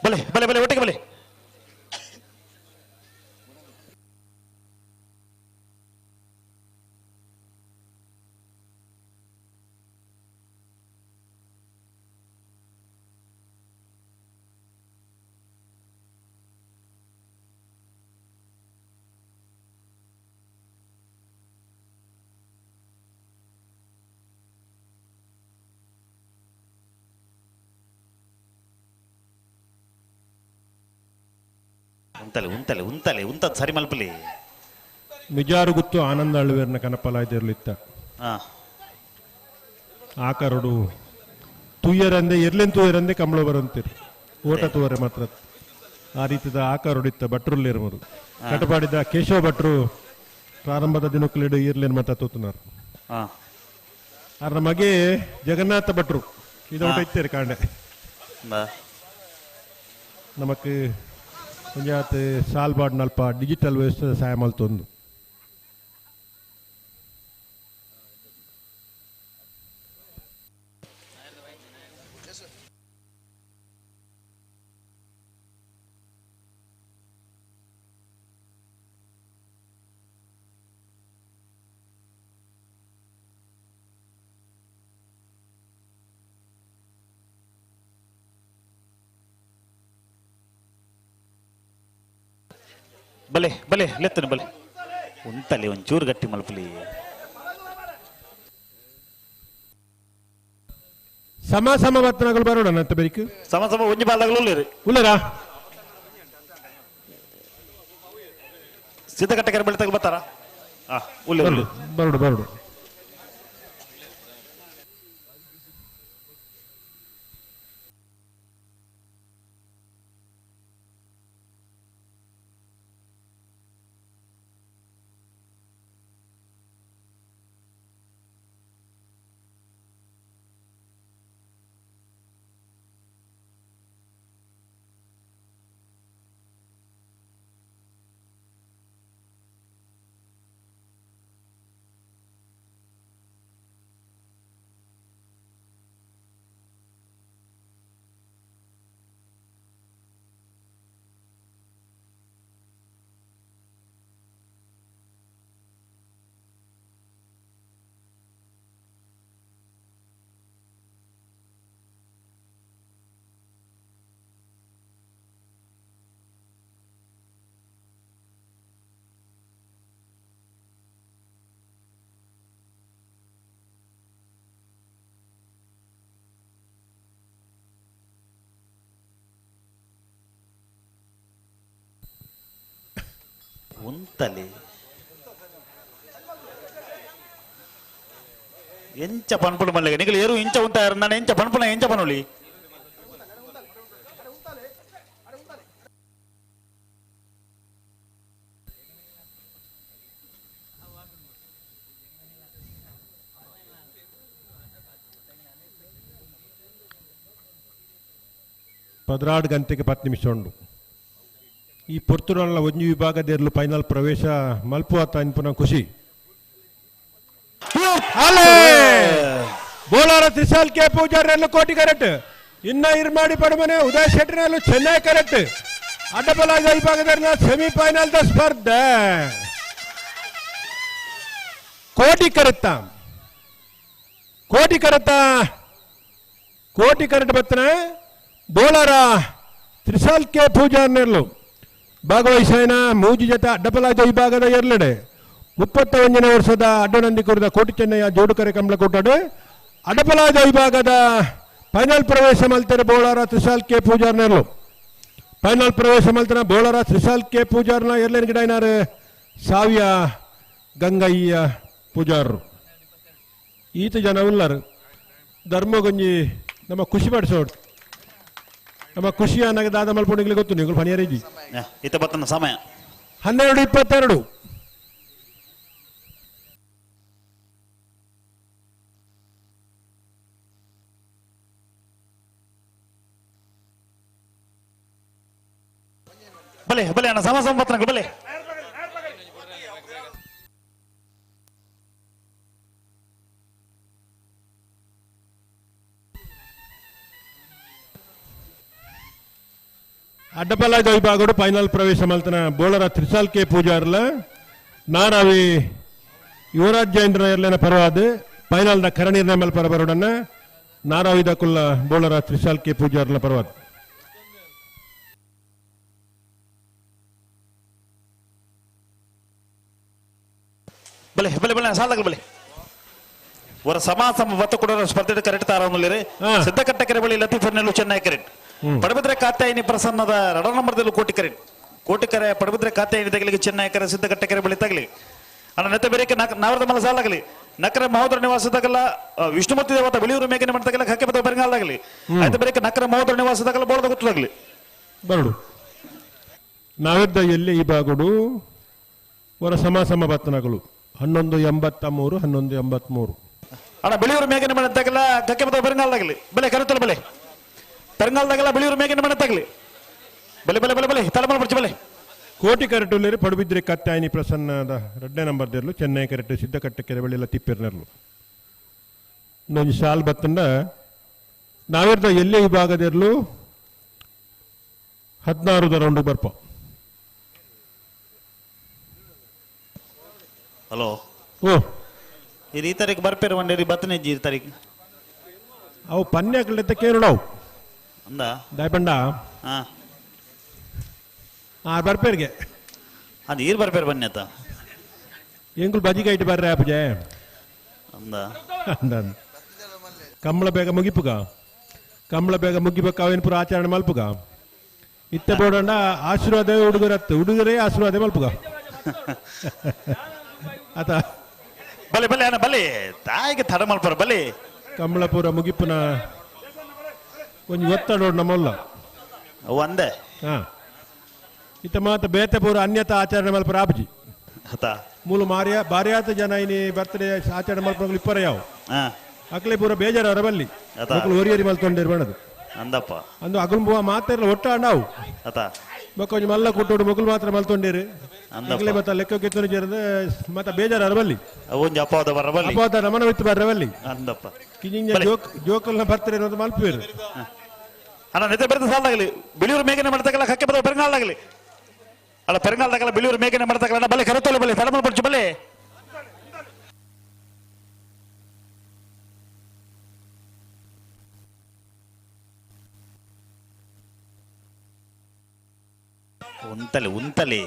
ಬಲೆ ಬಲೆ ಬಲೆ ಒಟ್ಟಿಗೆ ಬಲೆ ಉಂತದ ಸರಿ ಮಲ್ಪಲಿ ಮಿಜಾರು ಗುತ್ತು ಆನಂದ ಅಳುವೇರ್ನ ಕನಪಲಾಯ್ದ ಇರ್ಲಿತ್ತ ಆಕರಡು ತೂಯರಂದೆ ಎರ್ಲೆನ್ ತೂಯರಂದೆ ಕಂಬಳ ಬರಂತೀರಿ ಓಟ ತೂವರೆ ಮಾತ್ರ ಆ ರೀತಿದ ಆಕರೊಡಿತ್ತ ಭಟ್ರುಲ್ಲಿರ್ಮರು ಕಟಪಾಡಿದ ಕೇಶವ ಭಟ್ರು ಪ್ರಾರಂಭದ ದಿನಕ್ಕಲಿಡು ಇರ್ಲೇನ್ ಮತ ತೂತುನಾರು ಅರ್ನ ಮಗೆ ಜಗನ್ನಾಥ ಭಟ್ರು ಇದೊಂದು ಇತ್ತೇರಿ ಕಾಂಡೆ ನಮಕ್ ಮುಂಜಾತ್ ಸಾಲ್ಬಾಡ್ ನಲ್ಪ ಡಿಜಿಟಲ್ ವ್ಯವಸ್ಥೆ ಸಹಾಯ ಮಲ್ತೊಂದು ಬಲೆ ಬಲೆ ಲೆತ್ತನು ಬಲೆ ಉಂತಲೆ ಒಂಚೂರು ಗಟ್ಟಿ ಮಲ್ಪಲಿ ಸಮ ಸಮ ವರ್ತನಗಳು ಬರೋಣ ಅಂತ ಬೇರಿಕು ಸಮ ಸಮ ಒಂಜಿ ಬಾಲ್ದಾಗಲು ಉಳ್ಳೇರಿ ಉಳ್ಳರಾ ಸಿದ್ಧಕಟ್ಟೆ ಕೆರೆ ಬೆಳೆ ತಗಲು ಬರ್ತಾರ ಉಳ್ಳೆ ಉಳ್ಳೆ ಬರೋಡು ಬರೋಡು ಉಂತಲಿ ಎಂಚ ಪನ್ಪುಡು ಮಲ್ಲಿಗೆ ನಿಗಲು ಏರು ಇಂಚ ಉಂಟ ನಾನು ಎಂಚ ಪನ್ಪುಣ ಎಂಚ ಪನುಲಿ ಪದ್ರಾಡು ಗಂಟೆಗೆ 10 ನಿಮಿಷ ಉಂಡು ಈ ಪೊರ್ತುರಾಳ ಒಂಜಿ ವಿಭಾಗದೆರ್ಲು ಫೈನಲ್ ಪ್ರವೇಶ ಮಲ್ಪುವಾತ ಅನ್ಪುನ ಖುಷಿ ಬೋಲಾರ ತ್ರಿಶಾಲ್ ಕೆ ಪೂಜಾರಿ ಕೋಟಿ ಕರೆಕ್ಟ್ ಇನ್ನ ಇರ್ಮಾಡಿ ಪಡಮನೆ ಉದಯ್ ಶೆಟ್ಟಿನಲ್ಲೂ ಚೆನ್ನೈ ಕರೆಕ್ಟ್ ಅಡ್ಡಬಲಾದ ವಿಭಾಗದ ಸೆಮಿಫೈನಲ್ ದ ಸ್ಪರ್ಧೆ ಕೋಟಿ ಕರೆಕ್ಟ್ ಬತ್ತನ ಬೋಲಾರ ತ್ರಿಶಾಲ್ ಕೆ ಪೂಜಾರ್ನೆರ್ಲು ಭಾಗವಹಿಸಿನ ಮೂಜಿ ಜೊತೆ ಅಡ್ಡಬಲಾದ ವಿಭಾಗದ ಎರಲೆಡೆ 31ನೇ ವರ್ಷದ ಅಡ್ಡನಂದಿಕುರದ ಕೋಟಿ ಚೆನ್ನಯ್ಯ ಜೋಡುಕರೆ ಕಂಬಳ ಕೊಟ್ಟಡು ಅಡ್ಡಬಲಾದ ವಿಭಾಗದ ಫೈನಲ್ ಪ್ರವೇಶ ಮಲ್ತಾರೆ ಬೋಳಾರ ತ್ರಿಶಾಲ್ ಕೆ ಪೂಜಾರ್ನೆರ್ಲು ಫೈನಲ್ ಪ್ರವೇಶ ಮಲ್ತನ ಬೋಳಾರ ತ್ರಿಶಾಲ್ ಕೆ ಪೂಜಾರ್ನ ಎರಲೇನು ಗಿಡ ಏನಾರು ಸಾವಿಯ ಗಂಗಯ್ಯ ಪೂಜಾರರು ಈತ ಜನ ಉಳ್ಳಾರು ಧರ್ಮಗೊಂಜಿ ನಮ್ಮ ಖುಷಿ ಪಡಿಸೋಡು ನಮ್ಮ ಖುಷಿ ಅನ್ನಗೆ ದಾದ ಮಲ್ಪೊಂಡಿಗ್ಲಿ ಗೊತ್ತು ನೀವು ಫನಿಯರೇಜಿ ಇತ ಬತ್ತನ ಸಮಯ 12:22 ಬಲೆ ಬಲೆ ಅಣ್ಣ ಸಮ ಬತ್ತನ ಬಲೆ ಅಡ್ಡಪಲ್ಲಾದ ವಿಭಾಗಡು ಫೈನಲ್ ಪ್ರವೇಶ ಮಲ್ತನ ಬೋಳರ ತ್ರಿಶಾಲ್ ಕೆ ಪೂಜಾರ್ಲ ನಾರಾವಿ ಯುವರಾಜ್ ಜೈಂದ್ರ ಇರ್ಲೇನ ಪರವಾದ ಫೈನಲ್ ದ ಕರಣೀರ್ನ ಮೇಲೆ ಪರ ಬರೋಡನ್ನ ನಾರಾವಿದ ಕುಲ್ಲ ಬೋಳರ ತ್ರಿಶಾಲ್ ಕೆ ಪೂಜಾರ್ಲ ಪರವಾದ ಬಲೆ ಬಲೆ ಬಲೆ ಸಾಲ ಬಲೆ ಅವರ ಸಮಾಸಮ ಬತ್ತ ಕೂಡ ಸ್ಪರ್ಧೆ ಕರೆಕ್ಟ್ ತಾರವನ್ನಲ್ಲಿರಿ ಸಿದ್ದಕಟ್ಟ ಕೆರೆ ಬಳಿ ಲತೀಫ್ ನೆಲ್ಲು ಚೆನ್ನೈ ಕರೆಕ್ಟ್ ಪಡಬಿದ್ರೆ ಕಾತ್ಯಾಯಿನಿ ಪ್ರಸನ್ನದ 2 ನಂಬರ್ದಲ್ಲೂ ಕೋಟಿ ಕರೆ ಪಡಬಿದ್ರೆ ಕಾತ್ಯಾಯಿನಿ ತಗಲಿಗೆ ಚೆನ್ನೈ ಕರೆ ಸಿದ್ದಕಟ್ಟ ಕೆರೆ ಬಳಿ ತಗಲಿ ಅಣ್ಣ ನೆತ್ತ ಬೇರೆಕ್ಕೆ ನಾವರದ ಮಲ ಸಾಲಾಗಲಿ ನಕರ ಮಹೋದರ ನಿವಾಸದಾಗಲ್ಲ ವಿಷ್ಣುಮೂರ್ತಿ ದೇವತ ಬೆಳಿಯೂರು ಮೇಘನೆ ಮಾಡ್ತಾಗಲ್ಲ ಹಕ್ಕೆ ಬತ್ತ ಬರಂಗಾಲಾಗಲಿ ಆಯ್ತು ಬೇರೆಕ್ಕೆ ನಕರ ಮಹೋದರ ನಿವಾಸದಾಗಲ್ಲ ಬೋಳದ ಗೊತ್ತಾಗಲಿ ಬರಡು ನಾವಿದ್ದ ಎಲ್ಲಿ ಈ ಬಾಗುಡು ಅವರ ಸಮಾಸಮ ಬತ್ತನಗಳು 11:83 11:83 ಅಣ್ಣ ಬೆಳಿಯೂರು ಮೇಘನೆ ಮಾಡ್ತಾಗಲ್ಲ ಹಕ್ಕೆ ಬತ್ತ ಬರಂಗಾಲಾಗಲಿ ಬೆಲೆ ಕರೆತಲ್ಲ ಬೆಲೆ ತರಂಗಾಲದಾಗಲ್ಲ ಬೆಳಿಯೂರು ಮೇಘನೆ ಮಾಡತ್ತಾಗಲಿ ಬಲೆ ಬಲೆ ಬಲೆ ಬಲೆ ತಲೆಮಾರು ಬರ್ಚಿ ಬಲೆ ಕೋಟಿ ಕರೆಟುಲೇರಿ ಪಡುಬಿದ್ರೆ ಕತ್ತಾಯಿನಿ ಪ್ರಸನ್ನದ 2ನೇ ನಂಬರ್ದರ್ಲು ಚೆನ್ನೈ ಕರೆಕ್ಟ್ ಸಿದ್ದಕಟ್ಟ ಕೆರೆ ಬಳಿಯಲ್ಲ ತಿಪ್ಪಿರ್ನರ್ಲು ಇನ್ನೊಂದು ಶಾಲ್ ಬತ್ತಂಡ ನಾವಿರ್ದ ಎಲ್ಲೇ ವಿಭಾಗದಿರ್ಲು 16 ರೌಂಡ್ ಬರ್ಪ ಹಲೋ ಓ ಈ ತಾರೀಕು ಬರ್ಪೇರು ಒಂದೇ ಬತ್ತನೇ ಈ ತಾರೀಕು ಅವು ಪನ್ಯಾಕಲೆತ್ತ ಕೇಳೋಣವು ಅಂದ ದಾಯ್ಪಂಡ ಹಾ ಬರ್ಪೇರ್ಗೆ ಅದು ಈರ್ ಬರ್ಪೇರು ಬನ್ನಿ ಆತ ಎಂಗುಲ್ ಬಜಿಗೆ ಇಟ್ಟು ಬರ್ರೆ ಅಪ್ಪಜೆ ಅಂದ ಅಂದ ಕಂಬಳ ಬೇಗ ಮುಗಿಪುಗ ಕಂಬಳ ಬೇಗ ಮುಗಿಬೇಕು ಅವೇನು ಪುರ ಆಚರಣೆ ಮಲ್ಪುಗ ಇತ್ತ ಬೋಡಂಡ ಆಶೀರ್ವಾದ ಹುಡುಗರೇ ಆಶೀರ್ವಾದ ಮಲ್ಪುಗ ಆತ ಬಲೆ ಬಲೆ ಅಣ್ಣ ಬಲೆ ತಾಯಿಗೆ ತಡ ಮಲ್ಪರ ಬಲೆ ಕಂಬಳಪುರ ಮುಗಿಪುನ ಒಂಜಿ ಒತ್ತಡೋಡು ನಮ್ಮಲ್ಲ ಅವು ಅಂದೆ ಹಾ ಇತ್ತ ಮಾತ ಬೇತೆ ಪೂರ ಅನ್ಯತ ಆಚರಣೆ ಮಲ್ಪರ ಆಪಜಿ ಆತ ಮೂಲು ಬಾರ್ಯಾತ ಜನ ಇನಿ ಬರ್ತ್ಡೇ ಆಚರಣೆ ಮಲ್ಪಗಳು ಇಪ್ಪರ ಯಾವ ಹಾ ಅಕ್ಲೆ ಪೂರ ಬೇಜಾರ ಅರಬಲ್ಲಿ ಆತ ಮಕ್ಕಳು ಒರಿಯರಿ ಮಲ್ಕೊಂಡಿರ್ ಬಣದು ಅಂದಪ್ಪ ಅಂದು ಅಗುಲು ಮಾತಾಡಲ್ಲ ಒಟ್ಟ ನಾವು ಆತ ಮಕ್ಕ ಮಲ್ಲ ಕೊಟ್ಟೋಡು ಮಕ್ಕಳು ಮಾತ್ರ ಮಲ್ತೊಂಡೇರಿ ಅಂದಪ್ಪ ಅಕ್ಲೆ ಮತ್ತ ಲೆಕ್ಕ ಕೆತ್ತನೆ ಜರದ ಮತ್ತ ಬೇಜಾರ ಅರಬಲ್ಲಿ ಅವೊಂದು ಅಪವಾದ ಬರಬಲ್ಲಿ ಅಪವಾದ ನಮನ ವಿತ್ತು ಬರ್ರವಲ್ಲಿ ಅಂದಪ್ಪ ಕಿಂಜಿಂಜ ಜೋಕಲ್ನ ಬರ್ತಾರೆ ಅನ್ನೋದು ಮಲ್ಪೇರು ಅಣ್ಣ ನೆತೆ ಬೆರೆದ ಸಾಲಾಗಲಿ ಬೆಳಿಯೂರು ಮೇಘನೆ ಮಾಡ್ತಾಗಲ್ಲ ಹಕ್ಕೆ ಬದ ಪೆರಂಗಾಲಾಗಲಿ ಅಲ್ಲ ಪೆರಂಗಾಲದಾಗಲ್ಲ ಬೆಳಿಯೂರು ಮೇಘನೆ ಮಾಡ್ತಾಗಲ್ಲ ಬಲೆ ಕರೆತೋಲೆ ಬಲೆ ತಲೆಮಲ್ ಪಡ್ಚು ಬಲೆ ಉಂತಲೆ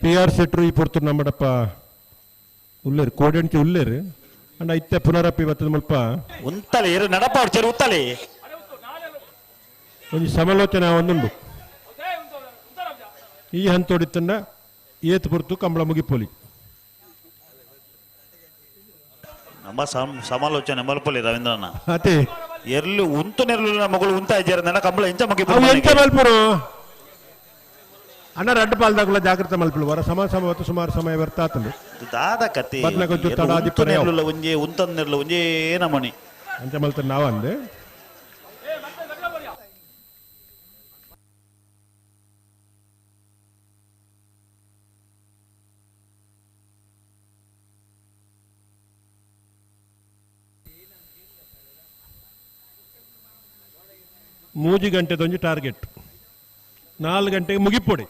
PR ಸೆಟ್ರು ಈ ಪೊರ್ತು ನಮ್ಮಡಪ್ಪ ಉಲ್ಲೇರು ಕೋಡೆಂಚಿ ಉಲ್ಲೇರು ಅಂಡ ಇತ್ತೆ ಪುನರಪ್ಪಿ ಬತ್ತದ ಮುಲ್ಪ ಉಂತಲೆ ಇರು ನಡಪ ಅವ್ರು ಉತ್ತಲೆ ಒಂದು ಸಮಾಲೋಚನೆ ಒಂದುಂಡು ಈ ಹಂತೋಡಿತ್ತಂಡ ಏತ್ ಪೊರ್ತು ಕಂಬಳ ಮುಗಿಪೋಲಿ ನಮ್ಮ ಸಮಾಲೋಚನೆ ಮಲ್ಪೊಲಿ ರವೀಂದ್ರನ ಅದೇ ಎರ್ಲು ಉಂತು ನೆರ್ಲು ಮಗಳು ಉಂತ ಇದ್ದಾರೆ ನನ್ನ ಕಂಬಳ ಎಂಚ ಮಗಿ ಅವು ಎಂತ ಮಲ್ಪರು ಅಣ್ಣ ರಡ್ಡು ಪಾಲ್ದಾಗುಲ ಜಾಗ್ರತೆ ಮಲ್ಪಲು ವರ ಸಮ ಹೊತ್ತು ಸುಮಾರು ಸಮಯ ವ್ಯರ್ಥ ಆತಂದು ದಾದ ಕತೆ ಬದ್ನಾಗೊಂಚು ತಡ ಆದಿಪ್ಪರೆ ಅವು. ನೆರ್ಲು ಒಂಜೆ ಉಂತನ್ ನೆರ್ಲು ಒಂಜೇ ನಮನಿ ಅಂಚ ಮಲ್ತಾರೆ ನಾವ ಅಂದೆ ಮೂಜಿ ಗಂಟೆದೊಂಜಿ ಟಾರ್ಗೆಟ್ 4 ಗಂಟೆಗೆ ಮುಗಿಪೊಡಿ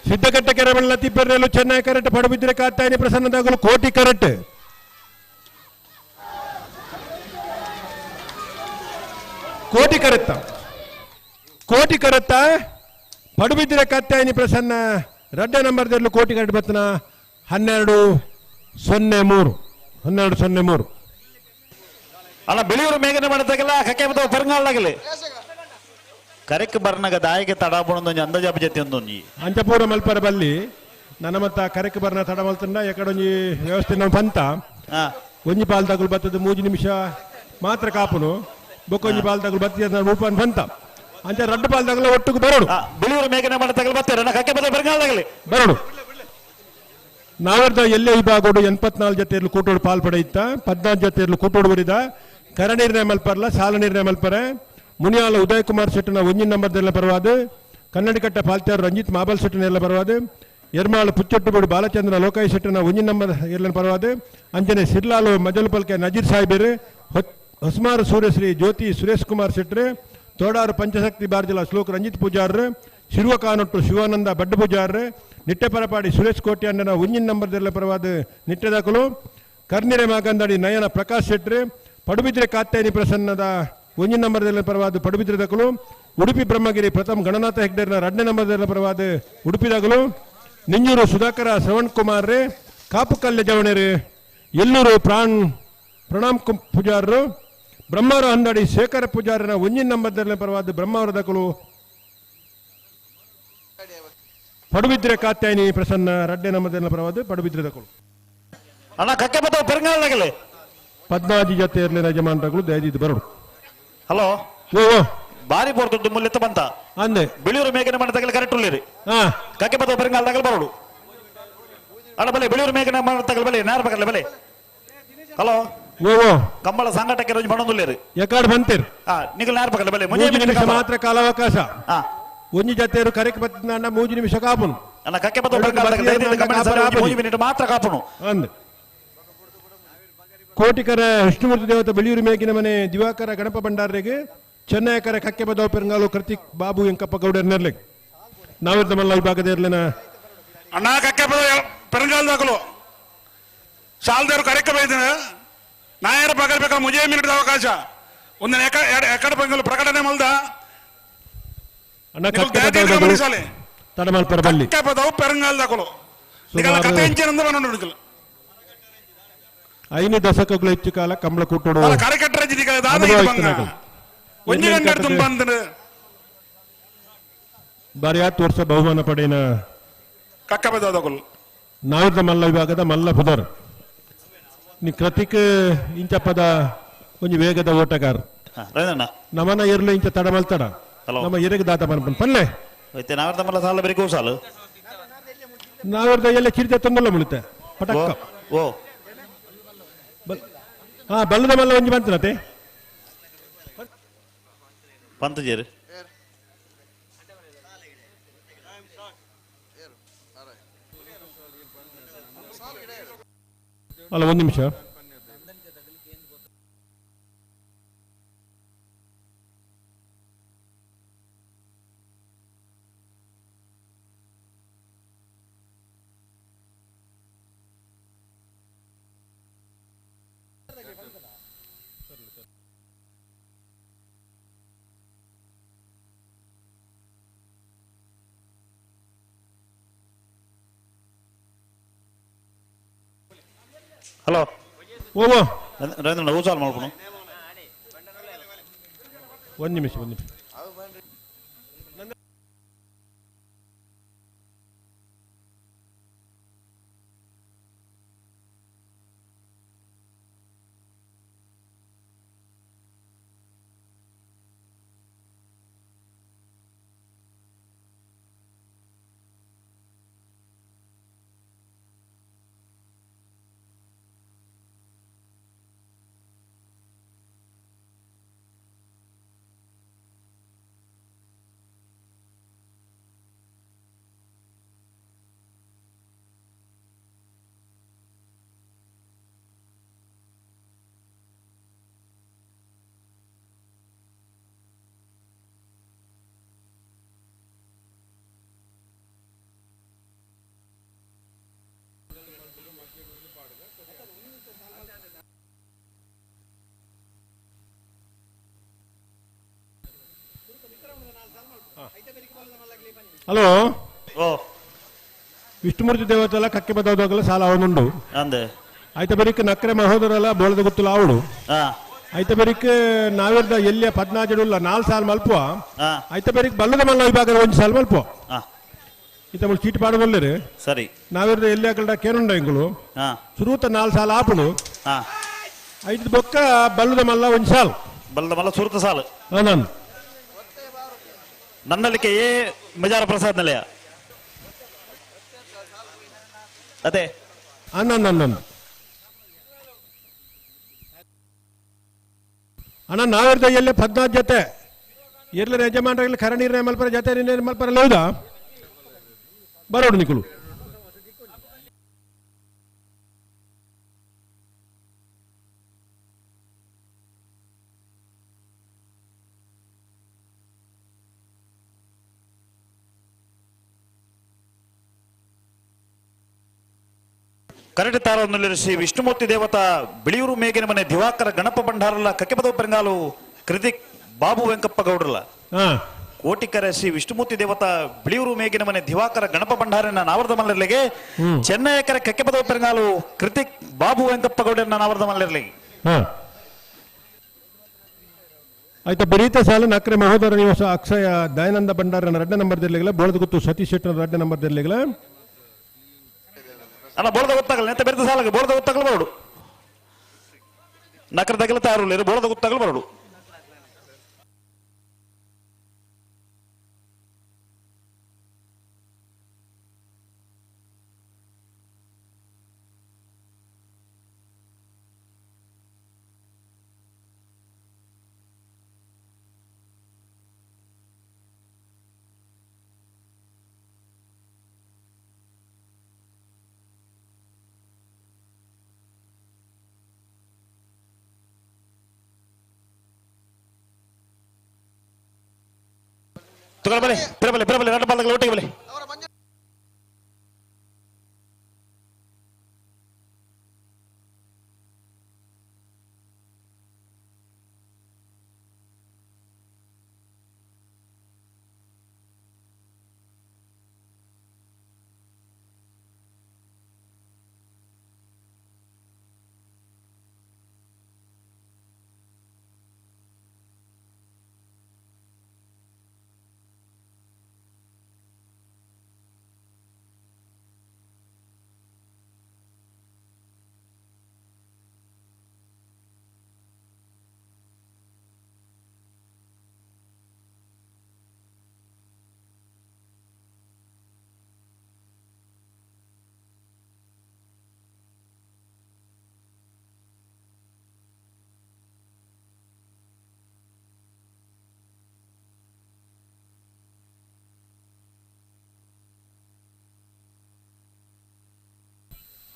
ಸಿದ್ದಗಟ್ಟೆ ಕೆರೆಬಳ್ಳ ತಿಪ್ಪೆರೆಯಲು ಚೆನ್ನೈ ಕರೆಕ್ಟ್ ಪಡುಬಿದ್ರೆ ಕಾತ್ತಾಯನಿ ಪ್ರಸನ್ನದಾಗಲು ಕೋಟಿ ಕರೆಕ್ಟ್ ಕೋಟಿ ಕರೆತ್ತ ಪಡುಬಿದ್ರೆ ಕಾತ್ತಾಯನಿ ಪ್ರಸನ್ನ ರಡ್ಡ ನಂಬರ್ದಲ್ಲೂ ಕೋಟಿ ಕರೆಕ್ಟ್ ಬತ್ತನ 1203 ಅಲ್ಲ ಬೆಳಿಯೂರು ಮೇಘನೆ ಮಾಡದಾಗಲ್ಲ ಕಕ್ಕೆ ಬತ್ತ ಪರಂಗಾಲಾಗಲಿ ಕರೆಕ್ ಬರ್ನಾಗ ದಾಯಿಗೆ ತಡಾಪಣೊಂದು ಅಂದಾಜಾಪ ಜೊತೆ ಒಂದೊಂಜಿ ಅಂಚಪೂರ ಮಲ್ಪರ ಬಲ್ಲಿ ನನ್ನ ಮತ್ತ ಕರೆಕ್ ಬರ್ನ ತಡ ಮಲ್ತಂಡ ಎಕಡೊಂಜಿ ವ್ಯವಸ್ಥೆ ನಾವು ಬಂತ ಒಂಜಿ ಪಾಲ್ ತಗುಲು ಬತ್ತದ 3 ನಿಮಿಷ ಮಾತ್ರ ಕಾಪುನು ಬೊಕ್ಕೊಂಜಿ ಪಾಲ್ ತಗುಲು ಬತ್ತಿದ ರೂಪಾಯಿ ಬಂತ ಅಂಚ ರಡ್ಡು ಪಾಲ್ ತಗುಲ ಒಟ್ಟಿಗೆ ಬರೋಡು ಬೆಳಿಯೂರು ಮೇಘನೆ ಮಾಡದಾಗಲ ಬರ್ತಾರೆ ಕಕ್ಕೆ ಬತ್ತ ಪರಂಗಾಲಾಗಲಿ ಬರೋಡು ನಾವರ್ದ ಎಲ್ಲೇ ವಿಭಾಗೋಡು 84 ಜೊತೆಯಲ್ಲಿ ಕೂಟೋಡು ಪಾಲ್ಪಡೆಯಿತ್ತ 14 ಜೊತೆಯಲ್ಲಿ ಕೂಟೋಡು ಬರಿದ ಕರ ನಿರ್ಣಯ ಮಲ್ಪರ್ಲ ಸಾಲ ನಿರ್ಣಯ ಮಲ್ಪರೆ ಮುನಿಯಾಲ ಉದಯ್ ಕುಮಾರ್ ಶೆಟ್ಟನ ಒಂಜಿನ ನಂಬರ್ದೆಲ್ಲ ಪರವಾದ ಕನ್ನಡಿಕಟ್ಟ ಪಾಲ್ತ್ಯಾರು ರಂಜಿತ್ ಮಾಬಲ್ ಶೆಟ್ಟನ ಎಲ್ಲ ಪರವಾದ ಎರ್ಮಾಳು ಪುಚ್ಚೊಟ್ಟುಗೋಡು ಬಾಲಚಂದ್ರ ಲೋಕಾಯಿ ಶೆಟ್ಟನ ಒಂಜಿನ ನಂಬರ್ ಎಲ್ಲ ಪರವಾದ ಅಂಜನೆ ಸಿರ್ಲಾಲು ಮಜಲು ಪಲ್ಕೆ ನಜೀರ್ ಸಾಹಿಬರು ಹೊಸ್ಮಾರು ಸೂರ್ಯಶ್ರೀ ಜ್ಯೋತಿ ಸುರೇಶ್ ಕುಮಾರ್ ಶೆಟ್ರೆ ತೋಡಾರು ಪಂಚಶಕ್ತಿ ಬಾರ್ಜಲ ಶ್ಲೋಕ್ ರಂಜಿತ್ ಪೂಜಾರ್ ಶಿರುವ ಕಾನೊಟ್ಟು ಶಿವಾನಂದ ಬಡ್ಡ ಪೂಜಾರ್ ನಿಟ್ಟೆ ಪರಪಾಡಿ ಸುರೇಶ್ ಕೋಟಿ ಅಣ್ಣನ ಒಂಜಿನ ನಂಬರ್ದೆಲ್ಲ ಪರವಾದ ನಿಟ್ಟೆದಾಕಲು ಕರ್ನಿರೆ ಮಾಗಂದಾಡಿ ನಯನ ಪ್ರಕಾಶ್ ಶೆಟ್ರೆ ಪಡುಬಿದ್ರೆ ಕಾತ್ಯಾಯನಿ ಪ್ರಸನ್ನದ ಒಂಜಿನ ನಂಬರ್ದೆಲ್ಲ ಪರವಾದ ಪಡುಬಿದ್ರೆ ದಕಲು ಉಡುಪಿ ಬ್ರಹ್ಮಗಿರಿ ಪ್ರಥಮ್ ಗಣನಾಥ ಹೆಗ್ಡೇರ್ನ 2ನೇ ನಂಬರ್ದೆಲ್ಲ ಪರವಾದ ಉಡುಪಿದಾಗಲು ನಿಂಜೂರು ಸುಧಾಕರ ಶ್ರವಣ್ ಕುಮಾರ್ ರೇ ಕಾಪುಕಲ್ಯ ಜವಣರು ಎಲ್ಲೂರು ಪ್ರಣಾಮ್ ಪೂಜಾರರು ಬ್ರಹ್ಮವರ ಹಂದಾಡಿ ಶೇಖರ ಪೂಜಾರನ ಒಂಜಿನ ನಂಬರ್ದೆಲ್ಲ ಪರವಾದ ಬ್ರಹ್ಮವರ ದಕಲು ಪಡುಬಿದ್ರೆ ಕಾತ್ಯಾಯನಿ ಪ್ರಸನ್ನ 2ನೇ ನಂಬರ್ದೆಲ್ಲ ಪರವಾದ ಪಡುಬಿದ್ರೆ ದಕಲು ಅಣ್ಣ ಕಕ್ಕೆ ಬತ್ತ ಪರಂಗಾಲಾಗಲಿ 14 ಜೊತೆ ಇರಲಿ ಯಜಮಾನರುಗಳು ದಯದಿದ್ದು ಬರೋಡು ಹಲೋ ಓ ಬಾರಿ ಪೋರ್ತು ಮುಲ್ಲೆತ್ತ ಬಂತ ಅಂದೆ ಬೆಳಿಯೂರು ಮೇಘನೆ ಮಾಡದಾಗಲ ಕರೆಕ್ಟ್ ಉಳ್ಳೇರಿ ಹಾ ಕಕ್ಕೆ ಬತ್ತ ಪರಂಗಾಲಾಗಲ ಬರೋಡು ಅಣ್ಣ ಬಲೆ ಬೆಳಿಯೂರು ಮೇಘನೆ ಮಾಡದಾಗಲ ಬಲೆ ನಾರ್ ಬಗಲ ಬಲೆ ಹಲೋ ಓ ಕಂಬಳ ಸಂಘಟಕ್ಕೆ ರೋಜ್ ಮಾಡೋದಿಲ್ಲೇರಿ ಎಕಾಡ್ ಬಂತೀರ್ ನಿಗಲ್ ನಾರ್ ಬಗಲ ಬಲೆ 3 ನಿಮಿಷ ಮಾತ್ರ ಕಾಲಾವಕಾಶ ಹಾ ಒಂಜಿ ಜತೆಯರು ಕರೆಕ್ ಬತ್ತಿನ 3 ನಿಮಿಷ ಕಾಪುನು ಅಣ್ಣ ಕಕ್ಕೆ ಬತ್ತ ಪರಂಗಾಲಾಗಲ 3 ಮಿನಿಟ್ ಮಾತ್ರ ಕಾಪುನು ಅಂದೆ ಕೋಟಿಕರ ವಿಷ್ಣುಮೂರ್ತಿ ದೇವತ ಬೆಳಿಯೂರು ಮೇಗಿನ ಮನೆ ದಿವಾಕರ ಗಣಪ ಭಂಡಾರಿಗೆ ಚೆನ್ನೈಕರ ಕಕ್ಕೆ ಬದವ ಪೆರಂಗಾಲು ಕರ್ತಿಕ್ ಬಾಬು ಎಂಕಪ್ಪ ಗೌಡರ್ ನೆರ್ಲೆಗ್ ನಾವಿರ್ದ ಮಲ್ಲ ವಿಭಾಗದ ಇರ್ಲಿನ ಅಣ್ಣ ಕಕ್ಕೆ ಪೆರಂಗಾಲ್ದಾಕಲು ಸಾಲದೇವ್ರು ಕರೆಕ್ಕ ಬೈದಿನ ನಾಯರ ಪಗಲ್ಬೇಕ ಮುಜೇ ಮಿನಿಟ್ ಅವಕಾಶ ಒಂದಿನ ಎಕಡ ಪಂಗಲು ಪ್ರಕಟಣೆ ಮಲ್ದ ಅಣ್ಣ ಕಕ್ಕೆ ತಡಮಲ್ಪರ ಬಲ್ಲಿ ಕಕ್ಕೆ ಬದವು ಪೆರಂಗಾಲ್ದಾಕಲು ಕತೆ ಇಂಚೆನಂದ ಬಂದು 5 ದಶಕಗಳು ಹೆಚ್ಚು ಕಾಲ ಕಂಬಳ ಕೂಟೋಡು ಕರೆಕಟ್ಟ ಒಂಜಿ ಗಂಟೆ ತುಂಬ ಬಾರಿ 10 ವರ್ಷ ಬಹುಮಾನ ಪಡೆಯಿನ ಕಕ್ಕ ಬದಲು ನಾವಿರ್ದ ಮಲ್ಲ ವಿಭಾಗದ ಮಲ್ಲ ಪುದರ್ ನಿ ಕೃತಿಕ್ ಇಂಚಪ್ಪದ ಒಂಜಿ ವೇಗದ ಓಟಗಾರ ನಮನ ಇರ್ಲು ಇಂಚ ತಡ ಮಲ್ತಡ ನಮ್ಮ ಎರೆಗೆ ದಾತ ಪನ್ಪನ್ ಪನ್ಲೆ ನಾವಿರ್ದ ಮಲ್ಲ ಸಾಲ ಬೇರೆ ಕೂಸಾಲು ನಾವಿರ್ದ ಎಲ್ಲ ಚಿರಿತೆ ತೊಂದಲ್ಲ ಮುಳಿತೆ ಪಟಕ್ಕ ಓ ಹಾ ಬಲ್ಲದ ಮಲ್ಲ ಒಂಜಿ ಬಂತನತೆ ಪಂತಜೇರಿ ಅಲ್ಲ 1 ನಿಮಿಷ ಹಲೋ ಓಮೋ ರವೀಂದ್ರ ಹೂ ಸಾಲು ಮಾಡ್ಕೊಡು. ಒಂದು ನಿಮಿಷ ಹಲೋ ಓ ವಿಷ್ಣುಮೂರ್ತಿ ದೇವತೆಲ್ಲ ಕಕ್ಕೆ ಬದಲಾಗಲ್ಲ ಸಾಲ ಅವನುಂಡು ಅಂದೆ ಆಯ್ತ ಬರೀಕ್ ನಕ್ರೆ ಮಹೋದರಲ್ಲ ಬೋಳದ ಗೊತ್ತಿಲ್ಲ ಅವಳು ಹಾ ಆಯ್ತ ಬರೀಕ್ ನಾವಿರ್ದ ಎಲ್ಲಿಯ 14 4 ಸಾಲ ಮಲ್ಪುವ ಹಾ ಆಯ್ತ ಬರೀಕ್ ಬಲ್ಲದ ಮಲ್ಲ ವಿಭಾಗದ 1 ಸಾಲ ಮಲ್ಪುವ ಹಾ ಇತ್ತ ಮುಲ್ ಚೀಟಿ ಪಾಡಬಲ್ಲರು ಸರಿ ನಾವಿರ್ದ ಎಲ್ಲಿಯ ಕಲ್ಡ ಕೇನುಂಡ ಇಂಗಳು ಹಾ ಸುರೂತ 4 ಸಾಲ ಆಪುಡು ಹಾ ಐದು ಬೊಕ್ಕ ಬಲ್ಲದ ಮಲ್ಲ 1 ಸಾಲ ಬಲ್ಲದ ಮಲ್ಲ ಸುರತ ಸಾಲು ನಾನು ನನ್ನಲ್ಲಿಕೆ ಏ ಮಜಾರ ಪ್ರಸಾದ್ ನಿಲಯ ಅದೇ ಅಣ್ಣ ಅಣ್ಣ ನಾವಿರ್ದ ಎಲ್ಲೇ 14 ಜೊತೆ ಎಲ್ಲರ ಯಜಮಾನರಲ್ಲಿ ಕರ ನೀರಿನ ಮಲ್ಪರ ಜೊತೆ ನೀರಿನ ಮಲ್ಪರ ಹೌದಾ ಬರೋಡು ನಿಕುಲು ಕರಡಿ ತಾರವನ್ನಲ್ಲಿ ಶ್ರೀ ವಿಷ್ಣುಮೂರ್ತಿ ದೇವತಾ ಬಿಳಿಯೂರು ಮೇಗಿನ ಮನೆ ದಿವಾಕರ ಗಣಪ ಭಂಡಾರಲ್ಲ ಕಕ್ಕೆಪದ ಪೆರಂಗಾಲು ಕೃತಿಕ್ ಬಾಬು ವೆಂಕಪ್ಪ ಗೌಡ್ರಲ್ಲ ಹಾ ಕೋಟಿಕರ ಶ್ರೀ ವಿಷ್ಣುಮೂರ್ತಿ ದೇವತಾ ಬಿಳಿಯೂರು ಮೇಗಿನ ಮನೆ ದಿವಾಕರ ಗಣಪ ಭಂಡಾರನ ನಾವರದ ಮಲ್ಲರ್ಲಿಗೆ ಚೆನ್ನೈಕರ ಕಕ್ಕೆಪದ ಪೆರಂಗಾಲು ಕೃತಿಕ್ ಬಾಬು ವೆಂಕಪ್ಪ ಗೌಡರನ್ನ ನಾವರದ ಮಲ್ಲರ್ಲಿಗೆ ಹಾ ಆಯ್ತಾ ಬರೀತ ಸಾಲ ನಕ್ರೆ ಮಹೋದರ ನಿವಾಸ ಅಕ್ಷಯ ದಯಾನಂದ ಭಂಡಾರನ 2 ನಂಬರ್ ದಿರ್ಲಿಗಲ ಬೋಳದ ಗುತ್ತು ಸತೀಶ್ ಶೆಟ್ಟರ 2 ನಂಬರ್ ದಿರ್ಲಿಗಲ ಅಲ್ಲ ಬೋಳದ ಗೊತ್ತಾಗಲ್ಲ ನೆತ್ತ ಬೆರೆದ ಸಾಲಾಗ ಬೋಳದ ಗೊತ್ತಾಗಲು ಬರೋಡು ನಕರ ತಗಲ ತಾರು ಬೋಳದ ಗೊತ್ತಾಗಲು ಬರೋಡು ಬಲೆ ಬಿರಬಲೆ ಎರಡು ಬಾಲ್ಗಳು ಒಟ್ಟಿಗೆ ಬಲೆ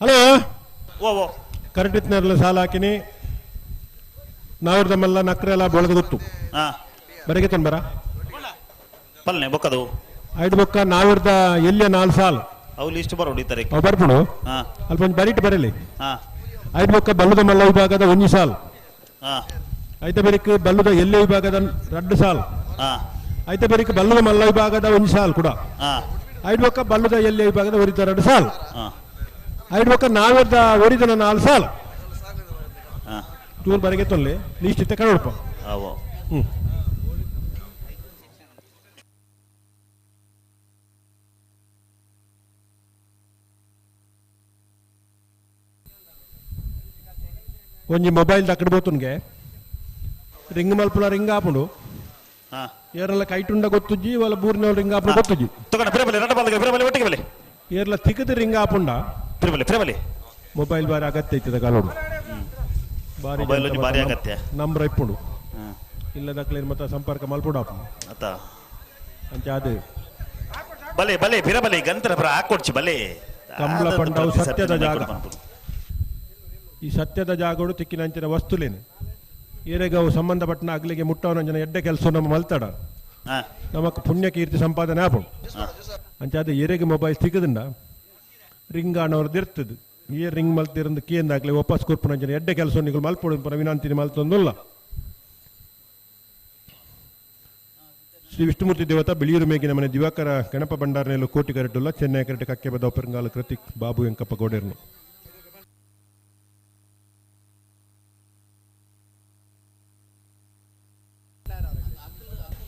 ಹಲೋ ಓ ಓ ಕರೆಕ್ಟ್ ಇತ್ನಲ್ಲ ಸಾಲ ಹಾಕಿನಿ ನಾವಿರ್ದ ಮಲ್ಲ ನಕ್ರೆ ಎಲ್ಲ ಬೋಳದ ಗುತ್ತು ಹಾ ಬರಗೆ ಬರ ಪಲ್ನೆ ಬೊಕ್ಕದು 5 ಬೊಕ್ಕ ನಾವಿರ್ದ ಎಲ್ಲಿಯ 4 ಸಾಲ ಅವು ಲಿಸ್ಟ್ ಬರೋಡು ಈ ತರ ಅವು ಬರ್ಬಿಡು ಹಾ ಅಲ್ಪ ಒಂದು ಬರೀಟ್ ಬರಲಿ ಹಾ 5 ಬೊಕ್ಕ ಬಲ್ಲದ ಮಲ್ಲ ವಿಭಾಗದ 1 ಸಾಲ ಹಾ ಐತೆ ಬರೀಕ್ ಬಲ್ಲದ ಎಲ್ಲೆ ವಿಭಾಗದ 2 ಸಾಲ ಹಾ ಐತೆ ಬರೀಕ್ ಬಲ್ಲದ ಮಲ್ಲ ವಿಭಾಗದ 1 ಸಾಲ ಕೂಡ ಹಾ 5 ಬೊಕ್ಕ ಬಲ್ಲದ ಎಲ್ಲೆ ವಿಭಾಗದ 2 ಸಾಲ ಹಾ ಐದು ಒಕ್ಕ ನಾವೆದ್ದ ಒರಿದನ 4 ಸಾಲ ಹಾಂ ಟೂರ್ ಬರೆಗೆ ತೊಲ್ಲೆ ಲೀಸ್ಟ್ ಇತ್ತೆ ಕಣಪ್ಪ ಅವೋ ಹ್ಞೂ ಒಂಜಿ ಮೊಬೈಲ್ ದಕ್ಕಡ ಬೋತುನ್ಗೆ ರಿಂಗ್ ಮಲ್ಪುನ ರಿಂಗ್ ಆಪುಂಡು ಹಾಂ ಏರೆಲ್ಲ ಕೈಟುಂಡ ಗೊತ್ತುಜ್ಜಿ వాళ్ళ ಬೂರಿನವ್ರು ರಿಂಗ್ ಆಪುಂಡು ಗೊತ್ತುಜ್ಜಿ ತಗೊಂಡ ಫಿರಬಲಿ ರಡ್ಡ ಬಾಲ್ಗೆ ಫಿರಬಲಿ ಒಟ್ಟಿಗೆ ಬಲಿ ಏರ್ಲ ತಿಕ್ಕದ ರಿಂಗ್ ಆಪುಂಡ ಫಿರಬಲಿ ಮೊಬೈಲ್ ಬಾರಿ ಅಗತ್ಯ ಐತದ ಕಾಲೋಡು ಬಾರಿ ಮೊಬೈಲ್ ಒಂಜಿ ಬಾರಿ ಅಗತ್ಯ ನಂಬರ್ ಇಪ್ಪುಂಡು ಹಾಂ ಇಲ್ಲ ದಕ್ಲೇನು ಮತ್ತೆ ಸಂಪರ್ಕ ಮಲ್ಪುಡು ಆಪುಂಡು ಅತ್ತ ಅಂಚ ಅದು ಬಲೆ ಬಲೆ ಫಿರಬಲಿ ಗಂತರ ಪುರ ಹಾಕೊಡ್ಚಿ ಬಲೆ ಕಂಬಳ ಆದದ್ದು ಪಂಡವು ಪ್ರತಿ ಸತ್ಯದ ಸರ್ತಿ ಜಾಗ. ಮೈಕೊಡು ಪನ್ಪುಡು. ಈ ಸತ್ಯದ ಜಾಗಗಳು ತಿಕ್ಕಿನಂಚಿನ ವಸ್ತುಲೇನು ಏರೆಗವು ಸಂಬಂಧಪಟ್ಟನ ಅಗ್ಲಿಗೆ ಮುಟ್ಟವನಂಜನ ಎಡ್ಡೆ ಕೆಲಸ ನಮ್ಮ ಮಲ್ತಾಡ ಹಾಂ ನಮಕ್ ಪುಣ್ಯ ಕೀರ್ತಿ ಸಂಪಾದನೆ ಆಪುಂಡು ಹಾಂ ಅಂಚ ಅದು ಏರೆಗೆ ಮೊಬೈಲ್ ತಿಕ್ಕದಿಂದ ರಿಂಗ್ ಆನವ್ರದ್ದು ಇರ್ತದೆ ಈ ರಿಂಗ್ ಮಲ್ತಿರಂದು ಕೇಂದಾಗ್ಲಿ ವಾಪಸ್ ಕೊರ್ಪುನಂಜನ ಎಡ್ಡೆ ಕೆಲಸ ನೀವು ಮಲ್ಪೊಡು ಪುನ ವಿನಾಂತಿನಿ ಮಲ್ತೊಂದುಲ್ಲ ಶ್ರೀ ವಿಷ್ಣುಮೂರ್ತಿ ದೇವತಾ ಬಿಳಿಯೂರು ಮೇಗಿನ ಮನೆ ದಿವಾಕರ ಗಣಪ ಭಂಡಾರನೆಲ್ಲ ಕೋಟಿ ಕರಟುಲ್ಲ ಚೆನ್ನೈ ಕರಟೆ ಕಕ್ಕೆ ಬದ ಪೆರಂಗಾಲ ಕೃತಿಕ್ ಬಾಬು ವೆಂಕಪ್ಪ ಗೋಡೆರ್ನು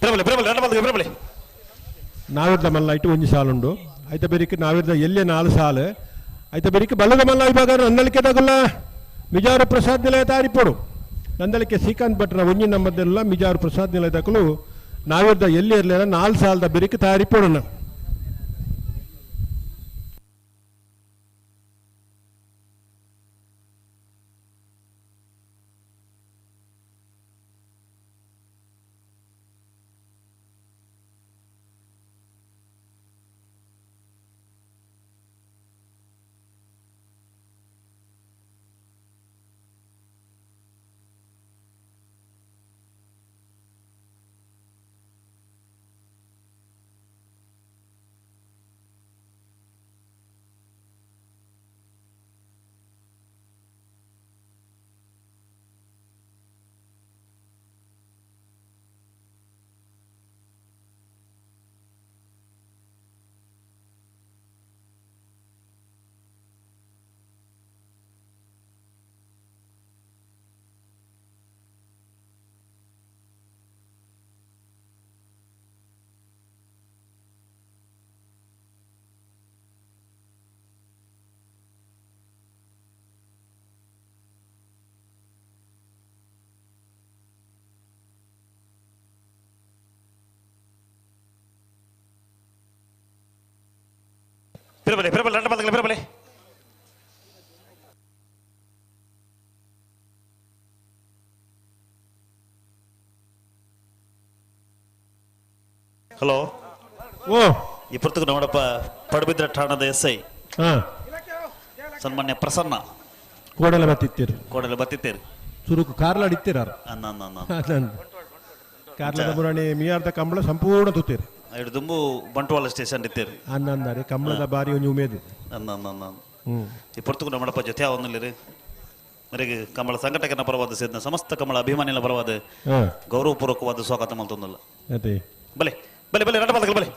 ಫಿರಬಲಿ ಫಿರಬಲಿ ರಡ್ಡ ಬಾಲ್ಗೆ ಫಿರಬಲಿ ನಾವಿರ್ದ ಮಲ್ಲ ಇಟ್ಟು ಒಂಜಿ ಸಾಲುಂಡು ಐತ ಬೆರಿಕೆ ನಾವಿರ್ದ ಎಲ್ಲೇ 4 ಸಾಲು ಐತ ಬೆರಿಕೆ ಬಲ್ಲದ ಮಲ್ಲ ವಿಭಾಗ ನಂದಳಿಕೆ ತಗೊಲ್ಲ ಮಿಜಾರು ಪ್ರಸಾದ್ ನಿಲಯ ತಾರಿಪೋಡು ನಂದಳಿಕೆ ಶ್ರೀಕಾಂತ್ ಭಟ್ರ ಒಂಜಿ ನಮ್ಮದೆಲ್ಲ ಮಿಜಾರು ಪ್ರಸಾದ್ ನಿಲಯ ತಕಲು ನಾವಿರ್ದ ಎಲ್ಲಿ ಇರಲಿಲ್ಲ 4 ಸಾಲದ ಬೆರಿಕೆ ತಾರಿಪೋಡು ಫಿರಬಲಿ ಫಿರಬಲಿ ರಡ್ಡ ಬಾಲ್ಗೆ ಫಿರಬಲಿ ಹಲೋ ಓ ಈ ಪುರ್ತಕ ನೋಡಪ್ಪ ಪಡುಬಿದ್ರ ಠಾಣದ SI ಹಾ ಸನ್ಮಾನ್ಯ ಪ್ರಸನ್ನ ಕೋಡೆಲ್ಲ ಬತ್ತಿತ್ತೀರಿ ಕೋಡಲೆ ಬತ್ತಿತ್ತೇರಿ ಸುರುಕು ಕಾರ್ಲಾಡಿತ್ತೀರ ಅನ್ನ ಅನ್ನ ಅನ್ನ ಕಾರ್ಲದ ಪುರಾಣಿ ಮಿಯಾರ್ದ ಕಂಬಳ ಸಂಪೂರ್ಣ ತುತ್ತೀರಿ ಐಡು ದುಂಬು ಬಂಟ್ವಾಳ ಸ್ಟೇಷನ್ ಇತ್ತೇರಿ ಅನ್ನಂದಾರಿ ಕಂಬಳದ ಬಾರಿ ಒಂಜಿ ಉಮೇದು ಅನ್ನ ಅನ್ನ ಅನ್ನ ಹ್ಮ್ ಈ ಪುರ್ತಕ ನೋಡಪ್ಪ ಜೊತೆ ಅವನಲ್ಲಿ ಮೇರೆಗೆ ಕಮಲ ಸಂಘಟಕನ ಪರವಾದ ಸೇರಿದ ಸಮಸ್ತ ಕಮಲ ಅಭಿಮಾನಿಗಳ ಪರವಾದ ಹಾ ಗೌರವಪೂರ್ವಕವಾದ ಸ್ವಾಗತ ಮಲ್ತೊಂದಲ್ಲ ಅದೇ ಬಲೆ ಬಲೆ ಬಲೆ ರಡ್ಡ ಬಾಲ್ಗೆ ಬಲೆ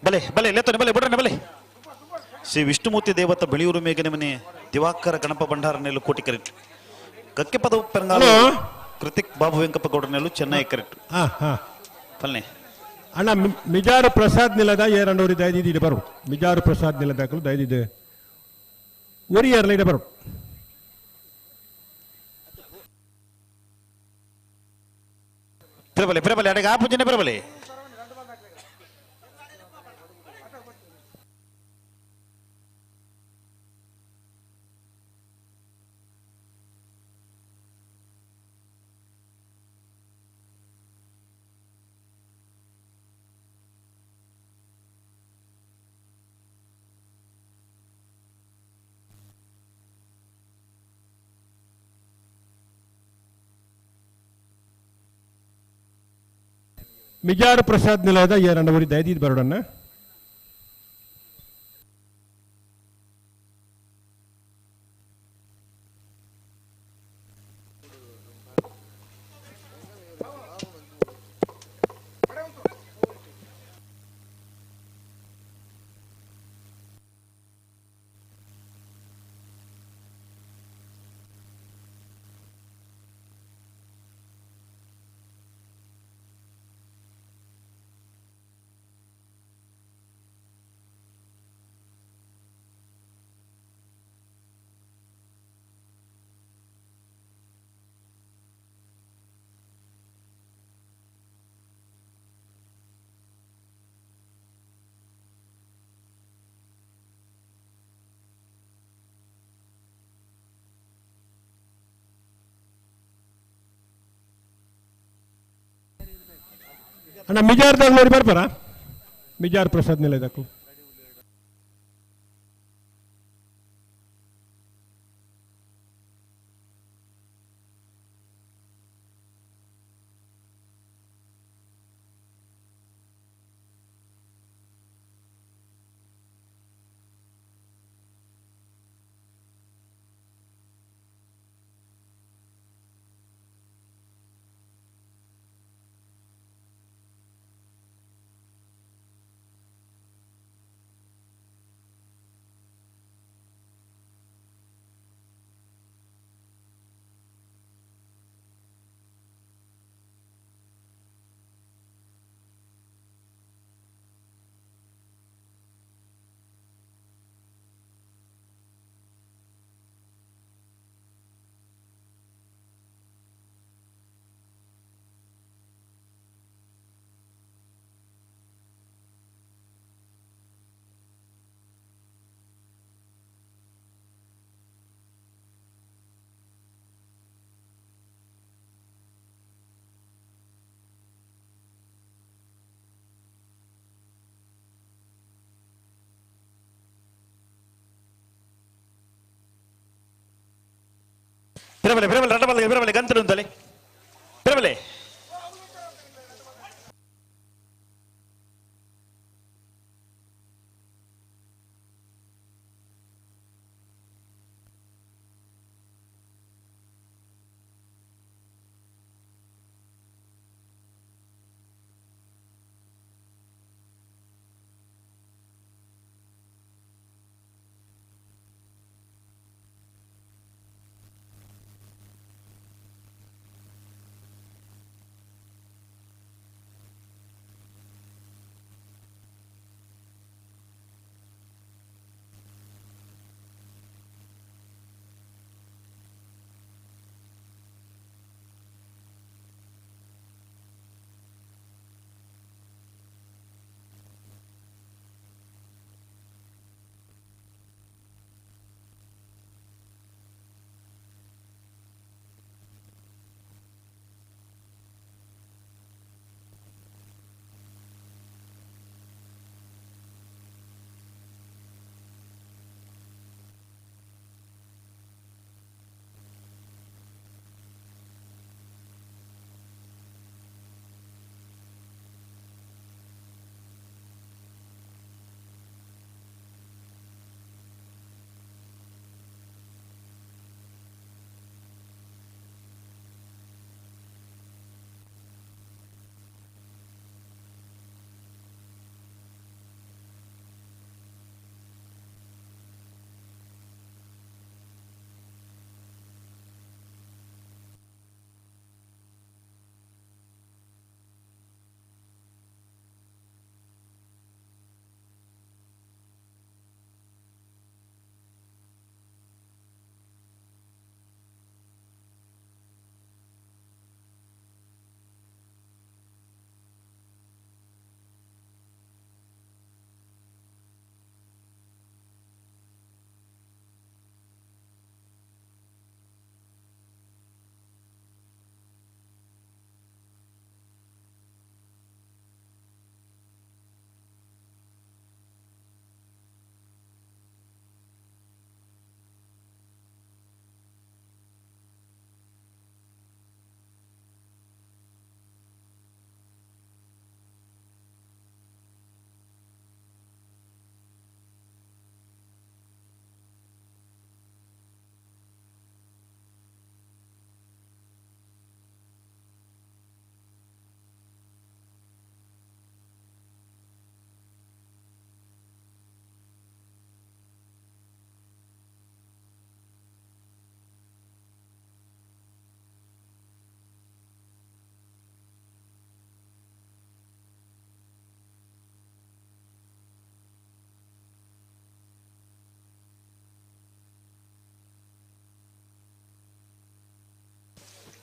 ಬಲೆ ಬಲೆ ಲೆತ್ತನೆ ಬಲೆ ಬಿಡ್ರನೆ ಬಲೆ ಶ್ರೀ ವಿಷ್ಣುಮೂರ್ತಿ ದೇವತ ಬೆಳೆಯೂರು ಮೇಘನೆ ಮನೆ ದಿವಾಕರ ಗಣಪ ಭಂಡಾರ ನೆಲ್ಲು ಕೋಟಿ ಕರೆಕ್ಟ್ ಕಕ್ಕೆ ಪದ ಪೆರಂಗಾಲು ಹಲೋ. ಕೃತಿಕ್ ಬಾಬು ವೆಂಕಪ್ಪ ಗೌಡ ನೆಲ್ಲು ಚೆನ್ನೈ ಕರೆಕ್ಟ್ ಹಾ ಹಾ ಪಲ್ನೆ ಅಣ್ಣ ಮಿಜಾರು ಪ್ರಸಾದ್ ನಿಲದ ಏರಂಡೂರಿ ದಯದಿದೆ ಬರು ಮಿಜಾರು ಪ್ರಸಾದ್ ನಿಲದಾಕಲು ದಯದಿದೆ ಒರಿ ಏರ್ಲೈಡೆ ಬರು ಪಿರಬಲೆ ಅಡೆಗೆ ಆ ಪೂಜನೆ ಪಿರಬಲೆ ಮಿಜಾರು ಪ್ರಸಾದ್ ನಿಲಯದ ಏರಂಡೂರಿ ದಯದಿದೆ ಬರೋಡನ್ನ ಅಣ್ಣ ಮಿಜಾರ್ದಾಗ ನೋಡಿ ಬರ್ಬಾರ ಮಿಜಾರ್ ಪ್ರಸಾದ್ ನಿಲಯದಕ್ಕೂ ಪಿರಬಲೆ ಪಿರಬಲೆ ಗಂತಲು ಅಂತಲೇ ಪಿರಬಲೆ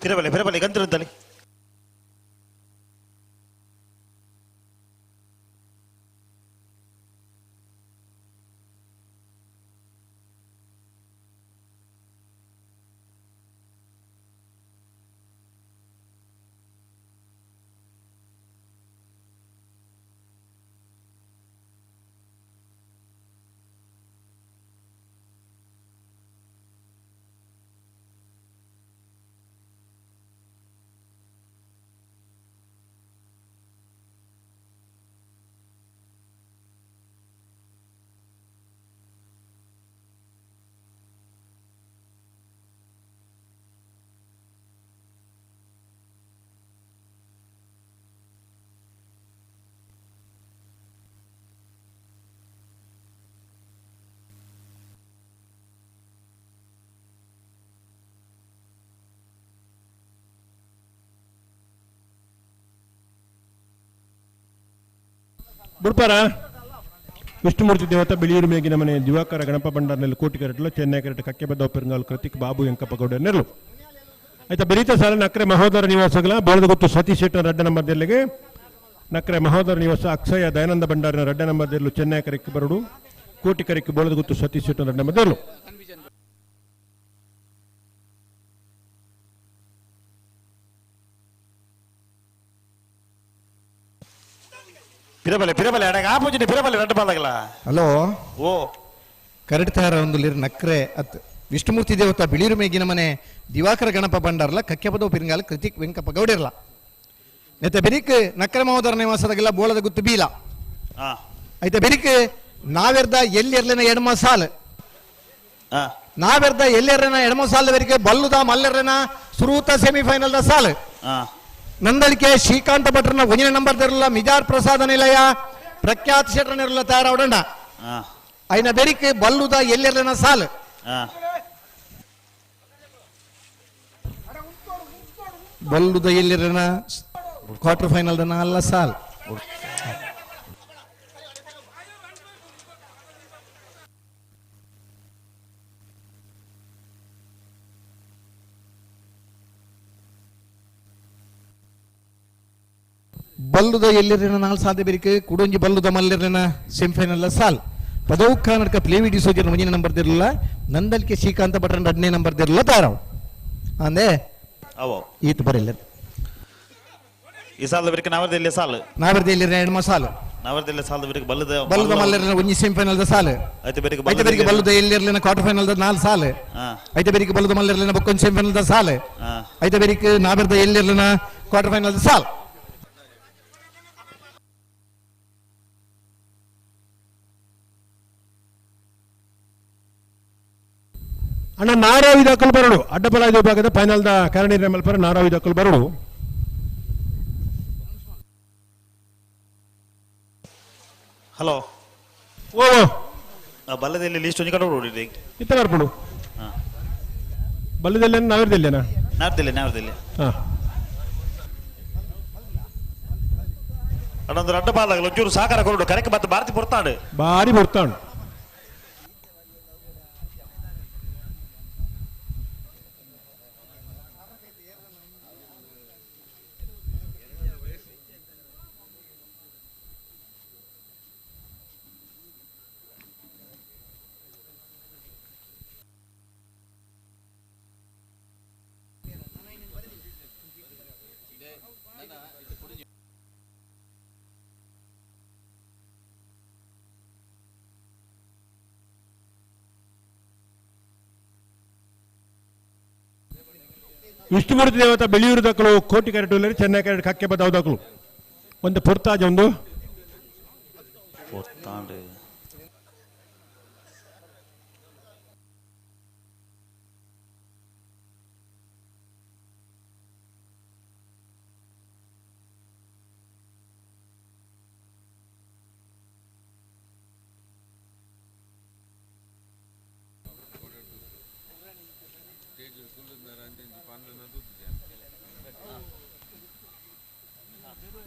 ಫಿರಬಲೆ ಗಂತಿರುತ್ತಲ್ಲಿ ಬುಡ್ಪಾರ ವಿಷ್ಣುಮೂರ್ತಿ ದೇವತ ಬಿಳಿಯೂರು ಮೇಗಿನ ಮನೆ ದಿವಾಕರ ಗಣಪ ಭಂಡಾರ್ನಲ್ಲಿ ಕೋಟಿ ಕರೆಟ್ಲು ಚೆನ್ನೈ ಕರೆಟ್ ಕಕ್ಕೆ ಬದ್ದ ಪೆರುಗಾಲ್ ಕೃತಿಕ್ ಬಾಬು ಎಂಕಪ್ಪ ಗೌಡ ನೆರಳು ಆಯ್ತಾ ಬೆರೀತ ಸಾಲ ನಕ್ರೆ ಮಹೋದರ ನಿವಾಸಗಳ ಬೋಳದ ಗೊತ್ತು ಸತೀಶ್ ಶೆಟ್ಟರ್ ರಡ್ಡ ನಂಬರ್ದಲ್ಲಿಗೆ ನಕ್ರೆ ಮಹೋದರ ನಿವಾಸ ಅಕ್ಷಯ ದಯಾನಂದ ಭಂಡಾರಿನ ರಡ್ಡ ನಂಬರ್ದಲ್ಲೂ ಚೆನ್ನೈ ಕರೆಕ್ಕೆ ಬರಡು ಕೋಟಿ ಕರೆಕ್ಕೆ ಬೋಳದ ಗೊತ್ತು ಸತೀಶ್ ಶೆಟ್ಟರ್ ರಡ್ಡ ನಂಬರ್ದಲ್ಲೂ ಫಿರಬಲೆ ಅಡಗ ಆಪೋಜಿಟ್ ಫಿರಬಲೆ ರಡ್ಡ ಬಾಲಾಗಲ್ಲ ಹಲೋ ಓ ಕರಡ್ ತಯಾರ ಒಂದು ನಕ್ರೆ ಅತ್ ವಿಷ್ಣುಮೂರ್ತಿ ದೇವತ ಬಿಳಿರು ಮೇಗಿನ ಮನೆ ದಿವಾಕರ ಗಣಪ ಬಂಡಾರ್ಲ ಕಕ್ಕೆ ಪದವು ಪಿರಿಂಗಾಲ ಕೃತಿಕ್ ವೆಂಕಪ್ಪ ಗೌಡಿರ್ಲ ನೆತ್ತ ಬೆರಿಕ್ ನಕ್ರೆ ಮಹೋದರ ನಿವಾಸದಾಗೆಲ್ಲ ಬೋಳದ ಗುತ್ತು ಬೀಲ ಹಾ ಆಯ್ತಾ ಬೆರಿಕ್ ನಾವೆರ್ದ ಎಲ್ಲಿರ್ಲಿನ ಎಡಮ ಸಾಲ್ ಹಾ ನಾವೆರ್ದ ಎಲ್ಲಿರ್ಲಿನ ಎಡಮ ಸಾಲ್ ಬೆರಿಕೆ ಬಲ್ಲುದ ಮಲ್ಲೆರ್ಲಿನ ಸುರೂತ ಸೆಮಿಫೈನಲ್ ದ ಸಾಲ್ ಹಾ ನಂದಳಿಕೆ ಶ್ರೀಕಾಂತ ಭಟ್ರನ ಒಂಜಿನ ನಂಬರ್ ತಿರಲ್ಲ ಮಿಜಾರ್ ಪ್ರಸಾದ ನಿಲಯ ಪ್ರಖ್ಯಾತ್ ಶೆಟ್ರ ನಿರಲ್ಲ ತಯಾರವಡಂಡ ಹಾ ಐನ ಬೆರಿಕ್ ಬಲ್ಲುದ ಎಲ್ಲಿರ್ಲಿನ ಸಾಲ್ ಹಾ ಬಲ್ಲುದ ಎಲ್ಲಿರ್ಲಿನ ಕ್ವಾರ್ಟರ್ ಫೈನಲ್ ದನ ಅಲ್ಲ ಸಾಲ್ ಬಲ್ಲುದ ಎಲ್ಲಿರಿನ ನಾಲ್ ಸಾಧ್ಯ ಬೇರಿಕೆ ಕುಡೊಂಜಿ ಬಲ್ಲುದ ಮಲ್ಲಿರಿನ ಸೆಮಿಫೈನಲ್ ಸಾಲ್ ಪದೌಖ ನಡ್ಕ ಪ್ಲೇ ವಿಡಿಯೋ ಸೋಜನ ಮುಂಜಿನ ನಂಬರ್ ದಿರಲಿಲ್ಲ ನಂದಲ್ಕೆ ಶ್ರೀಕಾಂತ ಭಟ್ರನ ಎರಡನೇ ನಂಬರ್ ದಿರಲಿಲ್ಲ ತಾರಾವ್ ಅಂದೆ ಅವೋ ಈತ ಬರಿಲ್ಲ ಈ ಸಾಲದ ಬಿರಕ್ಕೆ ನಾವರ್ದಲ್ಲಿ ಸಾಲು ನಾವೆರ್ದ ಎಲ್ಲಿರಿನ ಎಡಮ ಸಾಲು ನಾವರ್ದಲ್ಲಿ ಸಾಲದ ಬಿರಕ್ಕೆ ಬಲ್ಲುದ ಮಲ್ಲಿರಿನ ಒಂಜಿ ಸೆಮಿಫೈನಲ್ ದ ಸಾಲ್ ಐತೆ ಬಿರಕ್ಕೆ ಐತೆ ಬೇರಿಕೆ ಬಲ್ಲುದ ಎಲ್ಲಿರ್ಲಿನ ಕ್ವಾರ್ಟರ್ ಫೈನಲ್ ದ ನಾಲ್ ಸಾಲ್ ಹಾ ಐತೆ ಬೇರಿಕೆ ಬಲ್ಲುದ ಮಲ್ಲಿರಿನ ಬಕ್ಕೊಂಜಿ ಸೆಮಿಫೈನಲ್ ದ ಸಾಲ್ ಹಾ ಐತೆ ಬೇರಿಕೆ ನಾವೆರ್ದ ಎಲ್ಲಿರ್ಲಿನ ಕ್ವಾರ್ಟರ್ ಫೈನಲ್ ದ ಸಾಲ್ ಅಣ್ಣ ನಾರಾವಿ ದಾಖಲು ಬರಡು ಅಡ್ಡಬಲಾಯ್ದ ವಿಭಾಗದ ಫೈನಲ್ದ ಕರಣಿ ರೆಮಲ್ಪರ ನಾರಾವಿ ದಾಖಲು ಬರಡು ಹಲೋ ಓ ಬಲ್ಲದಲ್ಲಿ ಲೀಸ್ಟ್ ಒಂಜಿ ಕಡೆ ಹೊಡಿರಿ ಇತ್ತ ಬರ್ಬಿಡು ಹಾ ಬಲ್ಲದಲ್ಲೇನ ನಾವಿರ್ದಲ್ಲೇನಾ ನಾವರ್ದಲ್ಲಿ ಹಾ ಅಣ್ಣೊಂದು ರಡ್ಡ ಬಾಲಾಗಲ್ಲ ಒಂಚೂರು ಸಾಕಾರ ಕೊಡು ಕರೆಕ್ಟ್ ಮತ್ತೆ ಭಾರತಿ ಪುರ್ತಾಡು ಭಾರಿ ಬರ್ತಾಣ ವಿಷ್ಣುಮೂರ್ತಿ ದೇವತ ಬೆಳಿಯೂರು ದಕ್ಕಲು ಕೋಟಿ ಕ್ಯಾರೆಟ್ ಚೆನ್ನೈ ಕ್ಯಾರೆಟ್ ಕಕ್ಕೆ ಬದಾವ್ ದಕ್ಕಲು ಒಂದು ಪುರ್ತಾಜ್ ಒಂದು ಪುರ್ತಾಂಡು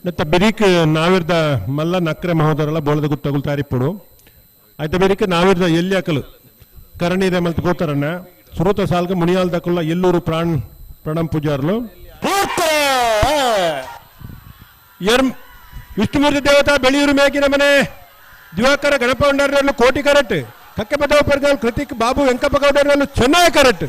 ನೆತ್ತ ಬೆರಿಕ್ ನಾವಿರ್ದ ಮಲ್ಲ ನಕ್ರೆ ಮಹೋದರಲ್ಲ ಬೋಳದ ಗುತ್ತು ತಗುಲ್ತಾರಿಪ್ಪುಡು ಆಯ್ತ ಬೆರಿಕ್ ನಾವಿರ್ದ ಎಲ್ಲಿ ಹಾಕಲು ಕರಣಿ ರೆಮಲ್ತ್ ಗೋತಾರನ್ನ ಸುರತ ಸಾಲ್ಗೆ ಮುನಿಯಾಲ್ ದಕ್ಕಲ್ಲ ಎಲ್ಲೂರು ಪ್ರಾಣ್ ప్రణమ్ పూజారులు ಪೂರ್ತಿ ವಿಷ್ಣುಮೂರ್ತಿ ದೇವತಾ ಬೆಳೆಯೂರು ಮೇಕಿನ ಮನೆ ದಿವಾಕರ ಗಣಪ ಉಂಡಾರರು ಕೋಟಿ ಕರೆಕ್ಟ್ ಕಕ್ಕೆಪದವ ಪರ್ಗಾಲ್ ಕೃತಿಕ್ ಬಾಬು ವೆಂಕಪ್ಪ ಗೌಡರನ್ನು ಚೆನ್ನಾಗಿ ಕರೆಕ್ಟ್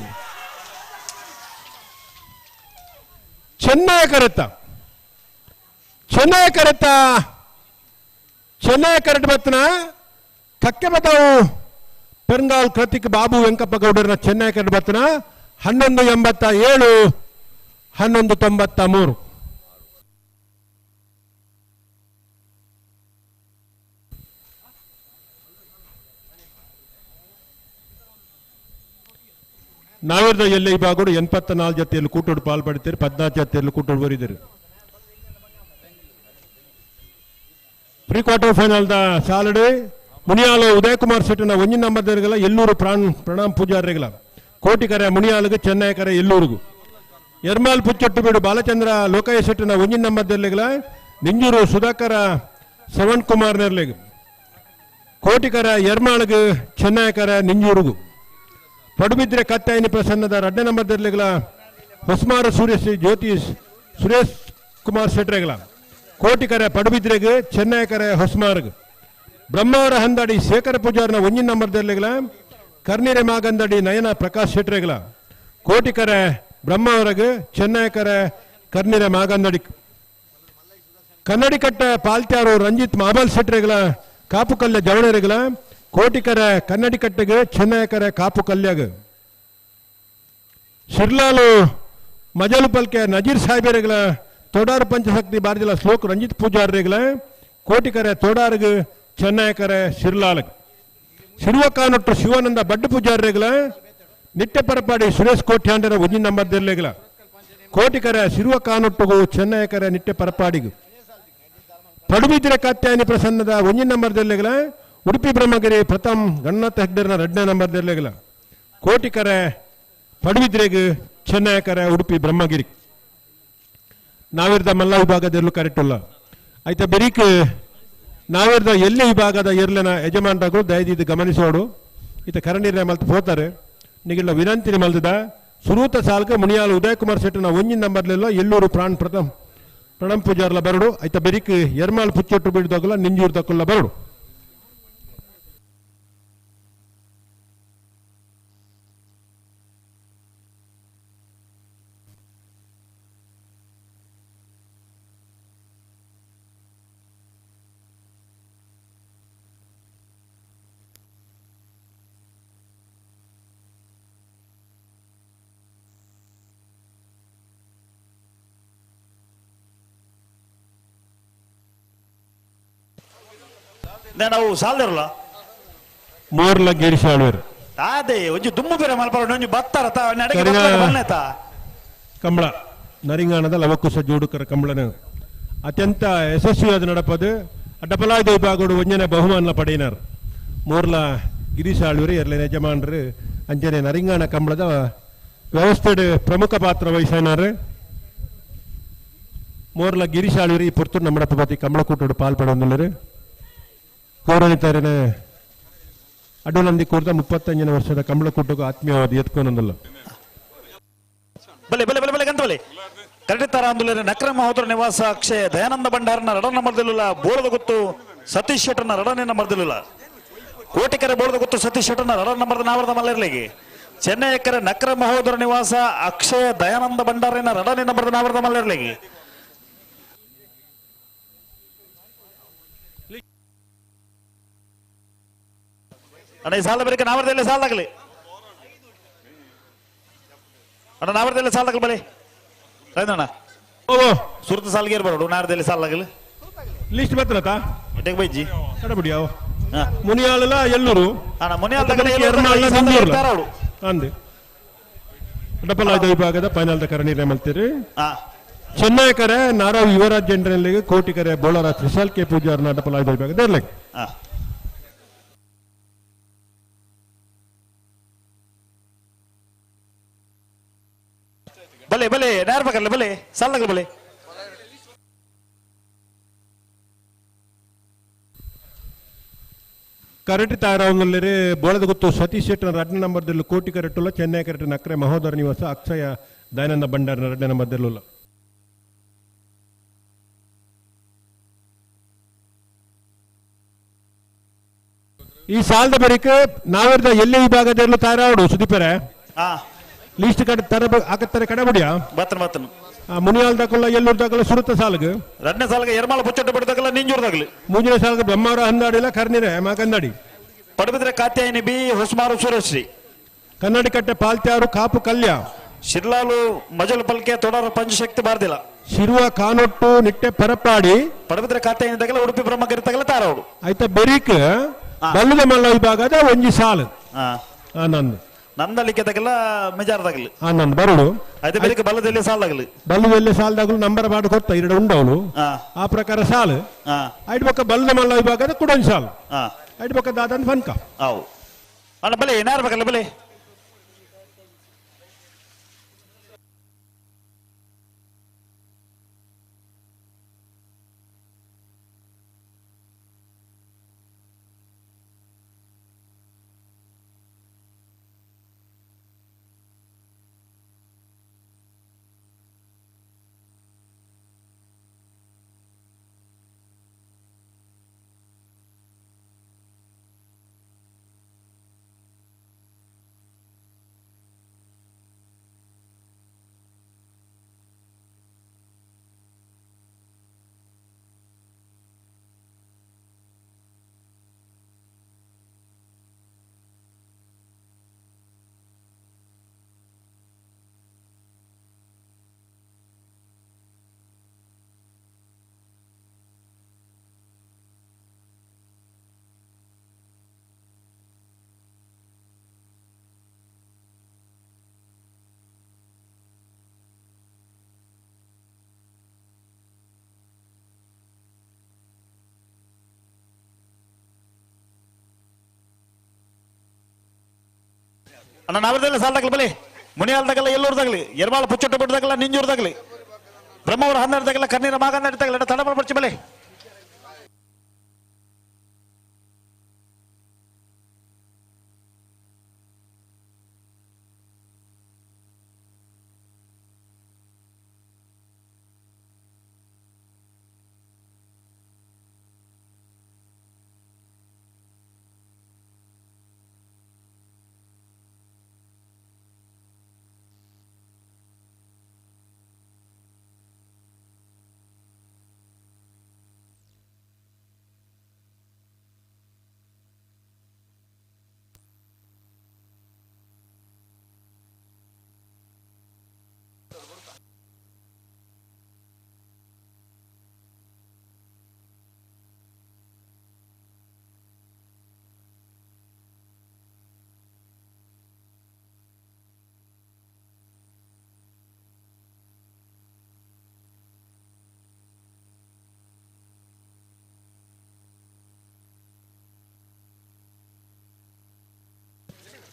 ಚೆನ್ನಾಗಿ ಕರೆಕ್ಟ್ ಬತ್ತನ ಕಕ್ಕೆಪದವು ಪೆರ್ಗಾಲ್ ಕೃತಿಕ್ ಬಾಬು ವೆಂಕಪ್ಪ ಗೌಡರನ್ನ ಚೆನ್ನಾಗಿ ಕರೆಕ್ಟ್ ಬತ್ತನ 1187 1193 ನಾವೇರ್ದ ಎಲ್ಲ ಈ ಭಾಗಗಳು 84 ಜೊತೆಯಲ್ಲಿ ಕೂಟೋಡು ಪಾಲ್ಪಡ್ತೀರಿ 14 ಜೊತೆಯಲ್ಲಿ ಕೂಟೋಡು ಬರಿದರು ಪ್ರೀ ಕ್ವಾರ್ಟರ್ ಫೈನಲ್ ದ ಸಾಲಡೆ ಮುನಿಯಾಲು ಉದಯ್ ಕುಮಾರ್ ಶೆಟ್ಟಿನ ಒಂಜಿ ನಂಬರ್ಗಳ ಎಲ್ಲೂರು ಪ್ರಣಾಮ್ ಪೂಜಾರಿಗಳ ಕೋಟಿಕರ ಮುನಿಯಾಲುಗೆ ಚೆನ್ನೈಕರ ಎಲ್ಲೂರಿಗೂ ಎರ್ಮಾಲ್ ಪುಚ್ಚೊಟ್ಟು ಬೀಡು ಬಾಲಚಂದ್ರ ಲೋಕಯ್ಯ ಶೆಟ್ಟಿನ ಒಂಜಿ ನಂಬರ್ಗಳ ನಿಂಜೂರು ಸುಧಾಕರ ಶ್ರವಣ್ ಕುಮಾರ್ ನೆರ್ಲೆಗೆ ಕೋಟಿಕರ ಎರ್ಮಾಳ್ಗೆ ಚೆನ್ನೈಕರ ನಿಂಜೂರಿಗೂ ಪಡುಬಿದ್ರೆ ಕತ್ತಾಯಿನಿ ಪ್ರಸನ್ನದ 2 ನಂಬರ್ಗಳ ಹೊಸ್ಮಾರ ಸುರೇಶ್ ಕುಮಾರ್ ಶೆಟ್ರೆಗಳ ಕೋಟಿಕರ ಪಡುಬಿದ್ರೆಗೆ ಚೆನ್ನೈಕರ ಹೊಸ್ಮಾರ್ಗ್ ಬ್ರಹ್ಮಾವರ ಹಂದಾಡಿ ಶೇಖರ ಪೂಜಾರ್ನ ಒಂಜಿ ನಂಬರ್ಗಳ ಕರ್ನಿರೆ ಮಾಗಂದಡಿ ನಯನ ಪ್ರಕಾಶ್ ಶೆಟ್ರೆಗಳ ಕೋಟಿಕರ ಬ್ರಹ್ಮಾವರಗೆ ಚೆನ್ನೈಕರ ಕರ್ನಿರೆ ಮಾಗಂದಡಿ ಕನ್ನಡಿಕಟ್ಟ ಪಾಲ್ತ್ಯಾರು ರಂಜಿತ್ ಮಾಬಲ್ ಶೆಟ್ರೆಗಳ ಕಾಪುಕಲ್ಯ ಜವಣರೆಗಳ ಕೋಟಿಕರ ಕನ್ನಡಿಕಟ್ಟೆಗೆ ಚೆನ್ನೈಕರ ಕಾಪು ಕಲ್ಯಾಗ ಶಿರ್ಲಾಲು ಮಜಲು ಪಲ್ಕೆ ನಜೀರ್ ಸಾಹೇಬರೆಗಳ ತೋಡಾರು ಪಂಚಶಕ್ತಿ ಬಾರ್ಜಿಲ ಶ್ಲೋಕ್ ರಂಜಿತ್ ಪೂಜಾರಿಗಳ ಕೋಟಿಕರ ತೋಡಾರ್ಗೆ ಚೆನ್ನೈಕರ ಶಿರ್ಲಾಲ್ ಶಿರುವಕಾನೊಟ್ಟು ಶಿವಾನಂದ ಬಡ್ಡು ಪೂಜಾರಿಗಳ ನಿಟ್ಟೆ ಪರಪಾಡಿ ಸುರೇಶ್ ಕೋಟ್ಯಾಂಡರ ಒಂಜಿ ನಂಬರ್ದೆಲ್ಲೆಗಳ ಕೋಟಿಕರ ಶಿರುವಕಾನೊಟ್ಟುಗೂ ಚೆನ್ನೈಕರ ನಿಟ್ಟೆ ಪರಪಾಡಿಗೂ ಪಡುಬಿದ್ರೆ ಕತ್ಯಾನಿ ಪ್ರಸನ್ನದ ಒಂಜಿ ನಂಬರ್ದೆಲ್ಲೆಗಳ ಉಡುಪಿ ಬ್ರಹ್ಮಗಿರಿ ಪ್ರಥಮ್ ಗಣನಾಥ ಹೆಗ್ಡರ್ನ 2ನೇ ನಂಬರ್ದೆಲ್ಲೆಗಳ ಕೋಟಿಕರ ಪಡುಬಿದ್ರೆಗೆ ಚೆನ್ನೈಕರ ಉಡುಪಿ ಬ್ರಹ್ಮಗಿರಿ ನಾವಿರ್ದ ಮಲ್ಲ ವಿಭಾಗದಲ್ಲೂ ಕರೆಕ್ಟ್ ಇಲ್ಲ ಆಯ್ತಾ ಬೆರೀಕ್ ನಾವಿರ್ದ ಎಲ್ಲಿ ವಿಭಾಗದ ಎರ್ಲಿನ ಯಜಮಾನರಾಗರು ದಯದಿದ್ದು ಗಮನಿಸೋಡು ಈತ ಕರಣಿರ ಮಲ್ತು ಹೋತಾರೆ ನಿಗಿಲ್ಲ ವಿನಂತಿನಿ ಮಲ್ತದ ಸುರೂತ ಸಾಲ್ಕ ಮುನಿಯಾಲು ಉದಯ್ ಕುಮಾರ್ ಶೆಟ್ಟಿನ ಒಂಜಿ ನಂಬರ್ಲೆಲ್ಲ ಎಲ್ಲೂರು ಪ್ರಣಮ್ ಪೂಜಾರ್ಲ ಬರಡು ಆಯ್ತಾ ಬೆರೀಕ್ ಎರ್ಮಾಲ್ ಪುಚ್ಚೊಟ್ಟು ಬಿಡ್ದಾಗಲ್ಲ ನಿಂಜೂರು ತಕ್ಕಲ್ಲ ಬರಡು ನಾವು ಸಾಲ್ದಿರಲ್ಲ ಮೋರ್ಲ ಗಿರಿಶಾಳ್ವೇರ್ ಅದೇ ಒಂಜಿ ದುಮ್ಮು ಬೇರೆ ಮಲ್ಪಾರ ಒಂಜಿ ಬತ್ತಾರ ಕಂಬಳ ನರಿಂಗಾಣದ ಲವಕುಶ ಜೋಡುಕರ ಕಂಬಳನ ಅತ್ಯಂತ ಯಶಸ್ವಿಯಾದ ನಡಪದು ಅಡ್ಡಪಲಾಯ್ದ ವಿಭಾಗಗಳು ಒಂಜನೆ ಬಹುಮಾನ ಪಡೆಯಿನಾರ್ ಮೋರ್ಲ ಗಿರಿಶಾಳ್ವೇರು ಎರ್ಲೆ ಯಜಮಾನರು ಅಂಜನೆ ನರಿಂಗಾಣ ಕಂಬಳದ ವ್ಯವಸ್ಥೆಡ್ ಪ್ರಮುಖ ಪಾತ್ರ ವಹಿಸಿನಾರು ಮೋರ್ಲ ಗಿರಿಶಾಳ್ವೇರು ಈ ಪುರ್ತೂರು ನಮ್ಮಡಪ್ಪ ಪತಿ ಕಂಬಳ ಕೂಟೋಡು ಪಾಲ್ಪಡೋದಿಲ್ಲರು ಗೌರವಿತರನ ಅಡ್ಡುನಂದಿ ಕೂರ್ದ 35ನೇ ವರ್ಷದ ಕಂಬಳ ಕೂಟಗೂ ಆತ್ಮೀಯವಾದ ಎತ್ಕೊಂಡಲ್ಲ ಬಲೆ ಬಲೆ ಬಲೆ ಬಲೆ ಗಂತ ಬಲೆ ಕರೆಕ್ಟಾರ ಅಂದುಲೆ ನಕ್ರ ಮಹೋದರ ನಿವಾಸ ಅಕ್ಷಯ ದಯಾನಂದ ಭಂಡಾರನ 2 ನಂಬರ್ದಲ್ಲ ಬೋಳದ ಗೊತ್ತು ಸತೀಶ್ ಶೆಟ್ಟರ್ನ 2ನೇ ನಂಬರ್ದಲ್ಲ ಕೋಟಿಕರ ಬೋಳದ ಗೊತ್ತು ಸತೀಶ್ ಶೆಟ್ಟರ್ನ 2 ನಂಬರ್ದ ನಾವರದ ಮಲ್ಲರ್ಲಿಗೆ ಚೆನ್ನೈಕರ ನಕ್ರ ಮಹೋದರ ನಿವಾಸ ಅಕ್ಷಯ ದಯಾನಂದ ಭಂಡಾರನ 2ನೇ ನಂಬರ್ದ ನಾವರದ ಮಲ್ಲರ್ಲಿಗೆ ಅಣ್ಣ ಈ ಸಾಲ ಬರೀಕ ನಾವರದಲ್ಲಿ ಸಾಲಾಗಲಿ ಅಣ್ಣ ನಾವರದಲ್ಲಿ ಸಾಲಾಗಲಿ ಬಲಿ ಅಣ್ಣ ಓ ಸುರತ ಸಾಲ್ಗೇರ್ ಬರೋಡು ನಾವರದಲ್ಲಿ ಸಾಲಾಗಲಿ ಲಿಸ್ಟ್ ಬತ್ತರತಾ ಇಟೆಗೆ ಬೈಜಿ ಕಡಬಡಿ ಅವ ಮುನಿಯಾಳಲ ಎಲ್ಲೂರು ಅಣ್ಣ ಮುನಿಯಾಳ ಅಂದೆ ಡಬಲಾಯ್ದ ವಿಭಾಗದ ಫೈನಲ್ ಕರಣಿರೆ ಮಲ್ತೀರಿ ಹಾ ಚೆನ್ನೈಕರ ನಾರಾವ್ ಯುವರಾಜ್ ಜನರಲ್ಲಿಗೆ ಕೋಟಿಕರೆ ಬೋಳರ ತ್ರಿಶಾಲ್ ಕೆ ಪೂಜಾರ್ನ ಡಬಲಾಯ್ದ ವಿಭಾಗದ ಇರ್ಲಿಕ್ಕೆ ಹಾ ಬಲೆ ಬಲೆ ನೇರ್ಬೇಕಲ್ಲ ಬಲೆ ಸಾಲಾಗಲಿ ಬಲೆ ಕರೆಕ್ಟ್ ತಾರಾವಂಗಲ್ಲರೆ ಬೋಳದ ಗೊತ್ತು ಸತೀಶ್ ಶೆಟ್ಟರ್ 2ನೇ ನಂಬರ್ದಲ್ಲಿ ಕೋಟಿ ಕರೆಕ್ಟಲ್ಲ ಚೆನ್ನೈ ಕರೆಕ್ಟ್ ನಕ್ರೆ ಮಹೋದರ ನಿವಾಸ ಅಕ್ಷಯ ದಯಾನಂದ ಭಂಡಾರನ 2ನೇ ನಂಬರ್ದಲ್ಲ. ಈ ಸಾಲದ ಬಳಿಕ ನಾವಿರ್ದ ಎಲ್ಲೇ ವಿಭಾಗದಲ್ಲೂ ತಯಾರಾಡು ಸುದೀಪರೆ ಹಾ ಲೀಸ್ಟ್ ಕಡೆ ತರ ಆಕತ್ತಾರೆ ಕಡಬಡಿಯ ಬತ್ತನ ಮುನಿಯಾಲ್ ತಗೊಳ್ಳ ಎಲ್ಲೂರ್ ತಗೊಳ್ಳ ಸುರುತ್ತ ಸಾಲ್ಗೆ 2ನೇ ಸಾಲಿಗೆ ಎರ್ಮಾಳ ಪುಚ್ಚಟ್ಟ ಬಿಡ್ದಾಗಲ್ಲ ನಿಂಜೂರ್ದಾಗಲಿ 3ನೇ ಸಾಲ್ಗೆ ಬ್ರಹ್ಮಾವರ ಹಂದಾಡಿಲ್ಲ ಕರ್ನಿರೆ ಮಾಕಂದಾಡಿ ಪಡುಬಿದ್ರೆ ಕಾತ್ಯಾಯಿನಿ ಬಿ ಹೊಸಮಾರು ಸುರೇಶ್ರೀ ಕನ್ನಡಿ ಕಟ್ಟೆ ಪಾಲ್ತ್ಯಾರು ಕಾಪು ಕಲ್ಯ ಶಿರ್ಲಾಲು ಮಜಲು ಪಲ್ಕೆ ತೊಡರ ಪಂಚಶಕ್ತಿ ಬಾರ್ದಿಲ್ಲ ಶಿರುವ ಕಾನೊಟ್ಟು ನಿಟ್ಟೆ ಪರಪಾಡಿ ಪಡುಬಿದ್ರೆ ಕಾತ್ಯಾಯಿನಿದಾಗಲ್ಲ ಉಡುಪಿ ಬ್ರಹ್ಮಗಿರಿ ತಗಲ್ಲ ತಾರೋಡು ಆಯ್ತಾ ಬೆರೀಕ್ ಬಲ್ಲದ ಮಲ್ಲ ವಿಭಾಗದ ಒಂಜಿ ಸಾಲು ನಂದು ನಂದಲಿಕ್ಕೆ ತಗಲ್ಲ ಮೆಜಾರ್ದಾಗಲಿ ನಂದು ಬರುಡು ಅದೇ ಬೆಳಿಗ್ಗೆ ಬಲ್ಲದಲ್ಲಿ ಸಾಲಾಗಲಿ ಬಲ್ಲದಲ್ಲಿ ಸಾಲದಾಗಲು ನಂಬರ್ ಮಾಡಿ ಕೊಡ್ತ 2 ಉಂಡವನು ಆ ಪ್ರಕಾರ ಸಾಲು ಐಡ್ ಬೊಕ್ಕ ಬಲ್ಲದ ಮಲ್ಲ ವಿಭಾಗದ ಕುಡೊಂದು ಸಾಲು ಐಡ್ ಬೊಕ್ಕ ದಾದನ್ ಫನ್ಕ ಅವು ಅಣ್ಣ ಬಲೆ ಏನಾರು ಬೇಕಲ್ಲ ಬಲೆ ಅಣ್ಣ ನಾವಿರ್ದಲ್ಲ ಸಾಲದಾಗಲಿ ಬಲೆ ಮುನಿಯಾಲ್ದಾಗಲ್ಲ ಎಲ್ಲೂರ್ದಾಗಲಿ ಎರ್ಮಾಳ ಪುಚ್ಚಟ್ಟ ಬಿಡ್ದಾಗಲ್ಲ ನಿಂಜೂರ್ದಾಗಲಿ ಬ್ರಹ್ಮವರ 12 ಕಣ್ಣೀರ ಮಾಗಂದಾಡಿದಾಗಲ್ಲ ತಡ ಮಾಡ್ಬಿಡ್ಚಿ ಬಲೆ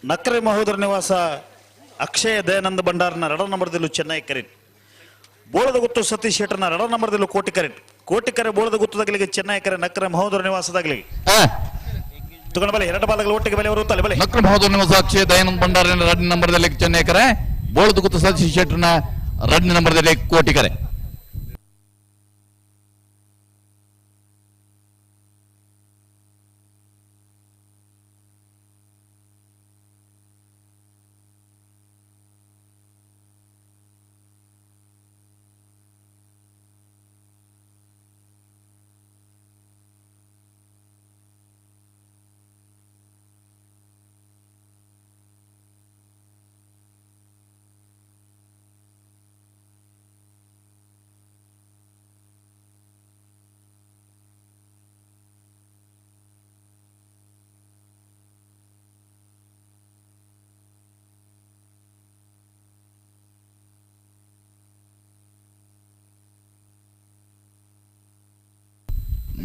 ನಕ್ರೆ ಮಹೋದರ ನಿವಾಸ ಅಕ್ಷಯ ದಯಾನಂದ ಭಂಡಾರನ 2 ನಂಬರ್ದಲ್ಲೂ ಚೆನ್ನೈ ಕರೆಂಟ್ ಬೋಳದ ಗುತ್ತು ಸತೀಶ್ ಶೆಟ್ಟರ್ನ 2 ನಂಬರ್ದಲ್ಲೂ ಕೋಟಿ ಕರೆ ಬೋಳದ ಗುತ್ತದಾಗಲಿಗೆ ಚೆನ್ನೈ ಕರೆ ನಕ್ರೆ ಮಹೋದರ ನಿವಾಸದಾಗಲಿಗೆ ತಗೊಂಡ ಬಲೆ 2 ಬಾಲಗಳು ಒಟ್ಟಿಗೆ ಬೆಲೆ ಅವರು ತಲೆ ಬಲೆ ನಕ್ರೆ ಮಹೋದರ ನಿವಾಸ ಅಕ್ಷಯ ದಯಾನಂದ ಭಂಡಾರನ 2 ನಂಬರ್ದಲ್ಲಿ ಚೆನ್ನೈ ಕರೆ ಬೋಳದ ಗುತ್ತು ಸತೀಶ್ ಶೆಟ್ಟರ್ನ 2 ನಂಬರ್ದಲ್ಲಿ ಕೋಟಿ ಕರೆ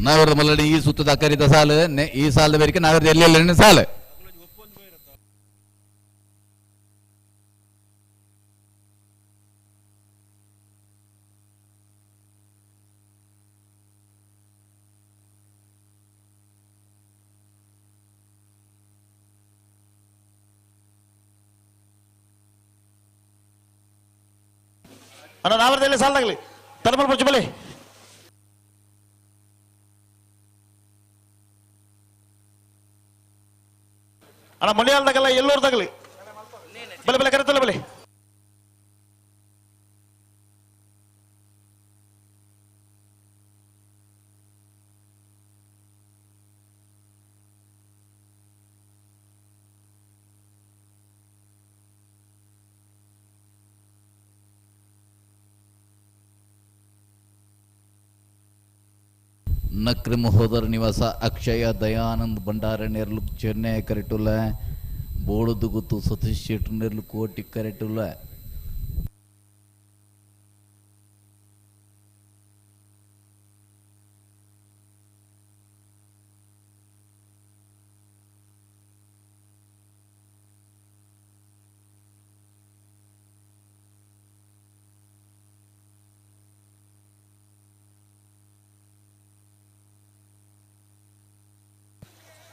ನಾವಿರದ ಮಲ್ಲಡಿ ಈ ಸುತ್ತದ ಅಕ್ಕರಿದ ಸಾಲು ಈ ಸಾಲದ ಬೇರಿಕೆ ನಾವಿರದ ಎಲ್ಲೆಲ್ಲ ಸಾಲು ಅಣ್ಣ ನಾವರದಲ್ಲಿ ಸಾಲದಾಗಲಿ ತಲೆಮಲ್ ಪುಚ್ಚ ಬಲೆ ಅಣ್ಣ ಮಂಡ್ಯಾಲ್ದಾಗಲ್ಲ ಎಲ್ಲೋರ್ದಾಗಲಿ ಬಲೆ ಬಲೆ ಕರೆತಲ್ಲ ಬಲೆ ನಕ್ರಿ ಮಹೋದರ ನಿವಾಸ ಅಕ್ಷಯ ದಯಾನಂದ್ ಭಂಡಾರ ನೆರ್ಲು ಚೆನ್ನೈ ಕರೆಟುಲ್ಲ ಬೋಳುದು ಗುತ್ತು ಸತೀಶ್ ಶೆಟ್ಟಿ ನೆರ್ಲು ಕೋಟಿ ಕರೆಟುಲ್ಲ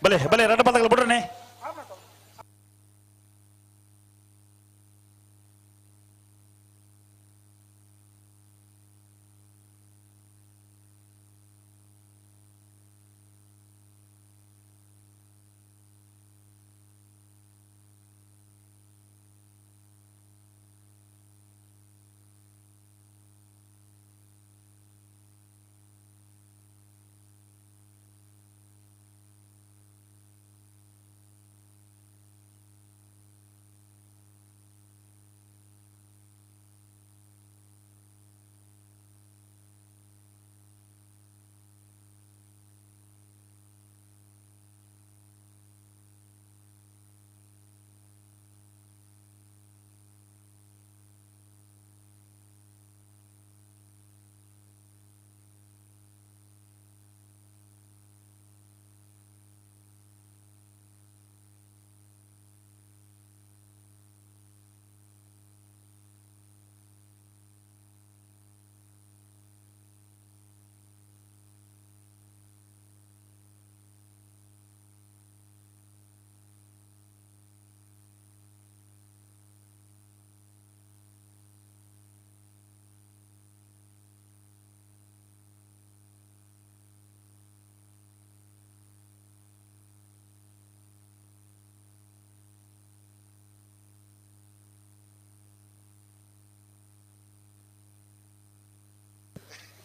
ಬಲೆ ಬಲೆ ಎರಡು ಬಾಲ್ದಾಗಲಿ ಬಿಡ್ರನೆ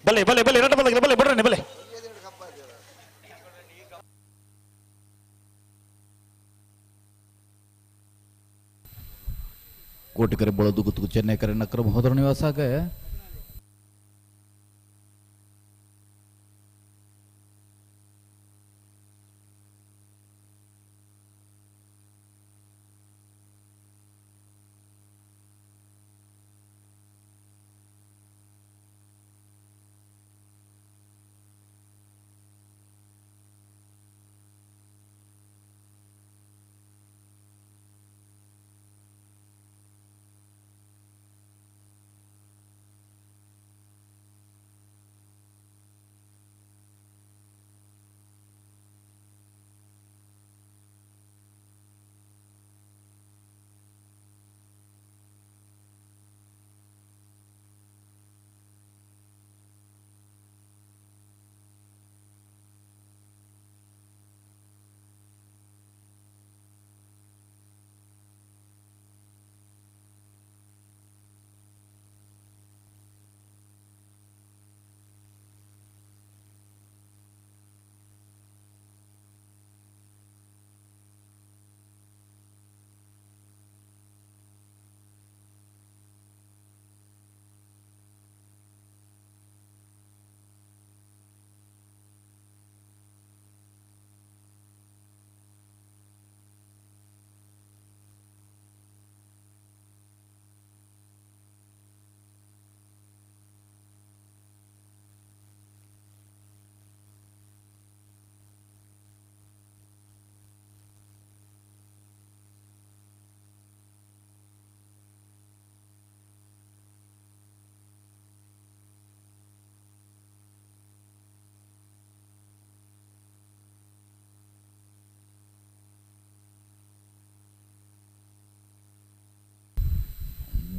ಬಲೆ ಬಲೆ ಬಲೆ ಎರಡು ಬಾಲ್ದಾಗಲಿ ಬಲೆ ಬಿಡ್ರನೆ ಬಲೆ ಕೋಟಿ ಕರೆ ಬೋಳುದು ಗುತ್ತು ಚೆನ್ನೈ ಕರೆ ನಕ್ರ ಮಹೋದರ ನಿವಾಸಾಗ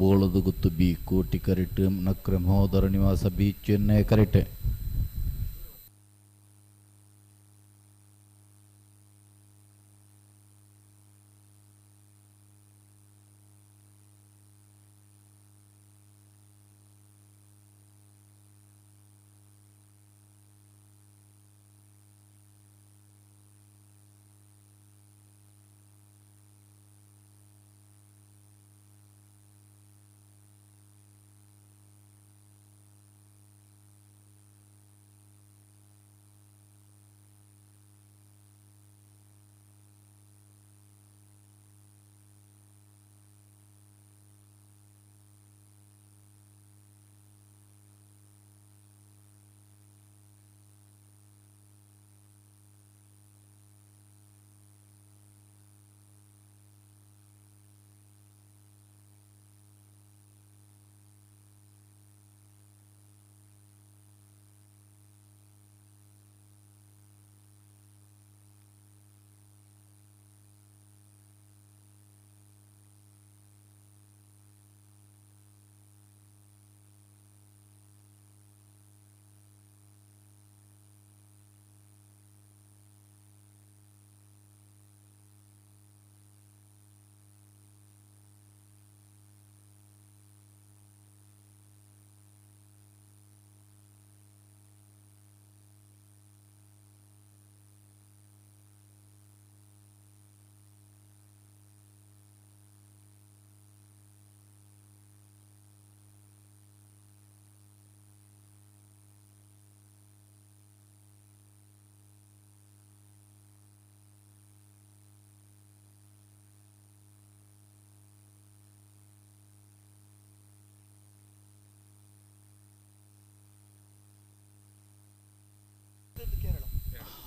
ಬೋಳದು ಗುತ್ತು ಬಿ ಕೋಟಿ ಕರೆಕ್ಟ್ ನಕ್ರಮ್ ಹೋದರ ನಿವಾಸ ಬಿ ಚೆನ್ನೈ ಕರೆಕ್ಟ್.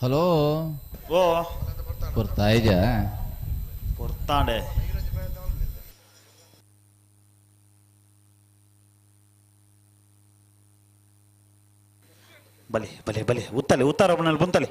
ಹಲೋ ಓ ಬರ್ತಾ ಇದೆಯಾ? ಪೊರ್ತಾಂಡೆ ಬಲೆ ಬಲೆ ಬಲೆ ಉತ್ತಲೆ ಉತ್ತಾರ ಬಂತಲೆ.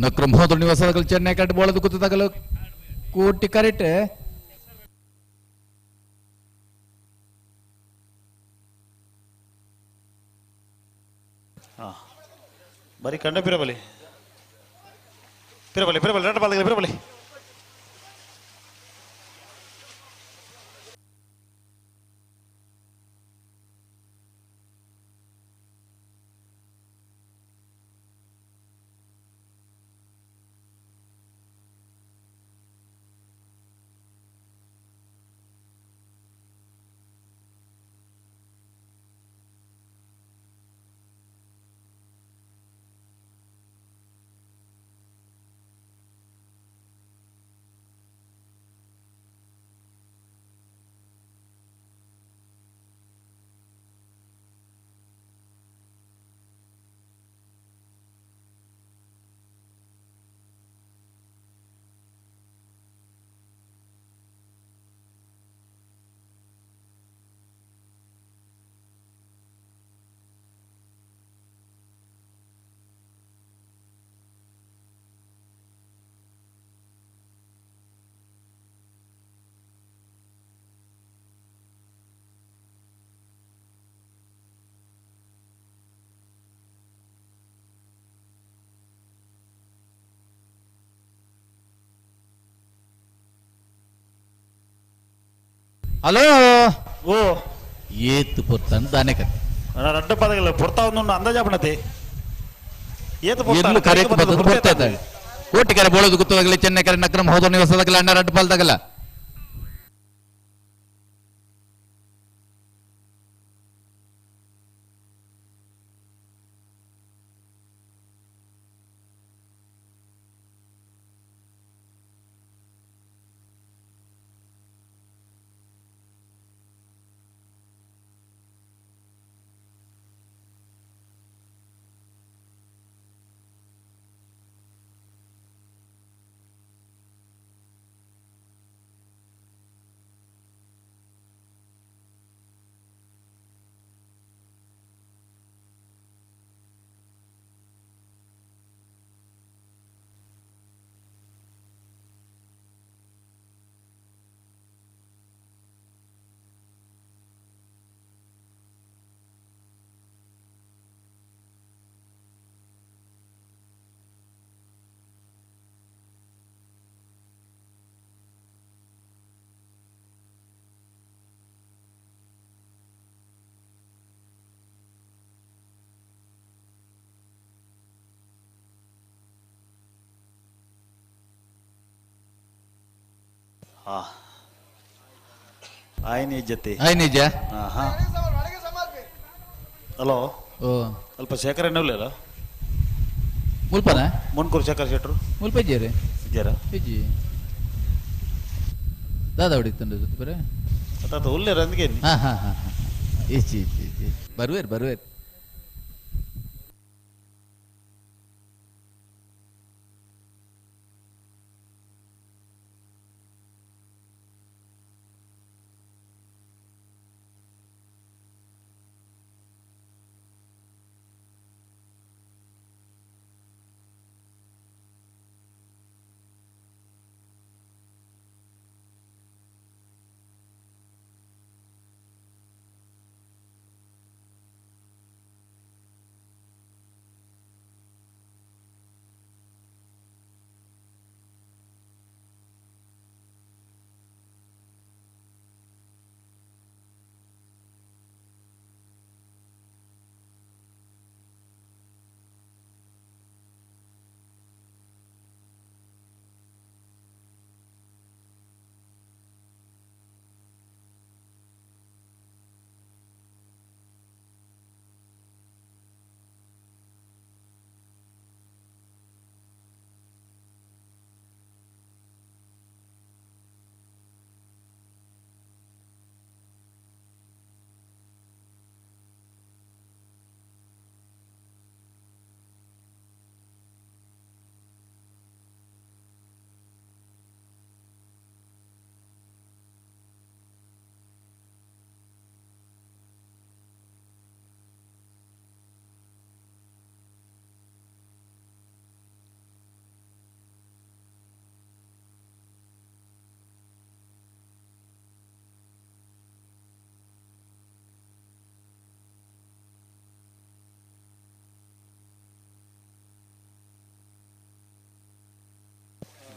ನಕ್ರಮ್ ಹೋದರ ನಿವಾಸ ಚೆನ್ನೈ ಕರೆಕ್ಟ್ ಬೋಳದು ಗುತ್ತು ತಗಲ ಕೋಟಿ ಕರೆಕ್ಟ್. ಬರೀ ಕಂಡ ಪಿರಬಲಿ ಪಿರಬಲಿ ಪಿರಬಲಿ ಎರಡು ಬಾಲ್ಗಳು ಪಿರಬಲಿ. ಹಲೋ ಓ ಏತು ಪೊತ್ತನ್ ದಾನೆ ಕತೆ ರಡ್ಡ ಪದಗಳ ಪುರ್ತಾ ಒಂದು ಅಂದಾಜ ಬಣತೆ ಏತು ಎಲ್ಲೂ ಕರೆಕ್ಟ್ ಬರ್ತದೆ ಬರ್ತದೆ ಕೋಟಿಕೆರೆ ಬೋಳದು ಗುತ್ತವಾಗಲಿ ಚೆನ್ನೈಕೆರೆ ನಕ್ರಮ ಹೋದ ನಿವಾಸದಾಗಲ್ಲ ಅಣ್ಣ ರಡ್ಡ ಪಾಲ್ದಾಗಲ್ಲ ಆಯ್ನಿ ಜೊತೆ ಆಯ್ ನಿಜ ಹಲೋ ಓ ಸ್ವಲ್ಪ ಶೇಖರ ಎನ್ನಲ್ಲ ಮುಲ್ಪನ ಮುನ್ಕೂರು ಶೇಖರ್ ಶೆಟ್ರು ಮುಲ್ಪಜ್ಜೇರಿ ಇದ್ದಾರ ಹೆಜ್ಜಿ ದಾದ ಹೊಡಿತಂಡ ಬರೇ ಅತ್ತ ಉಲ್ಲೆ ರಂದಿಗೆ ಹಾ ಹಾ ಹಾ ಹಾ ಇಚ್ಚಿ ಇಚ್ಚಿ ಇಚ್ಚಿ ಬರುವೇರು ಬರುವೇರು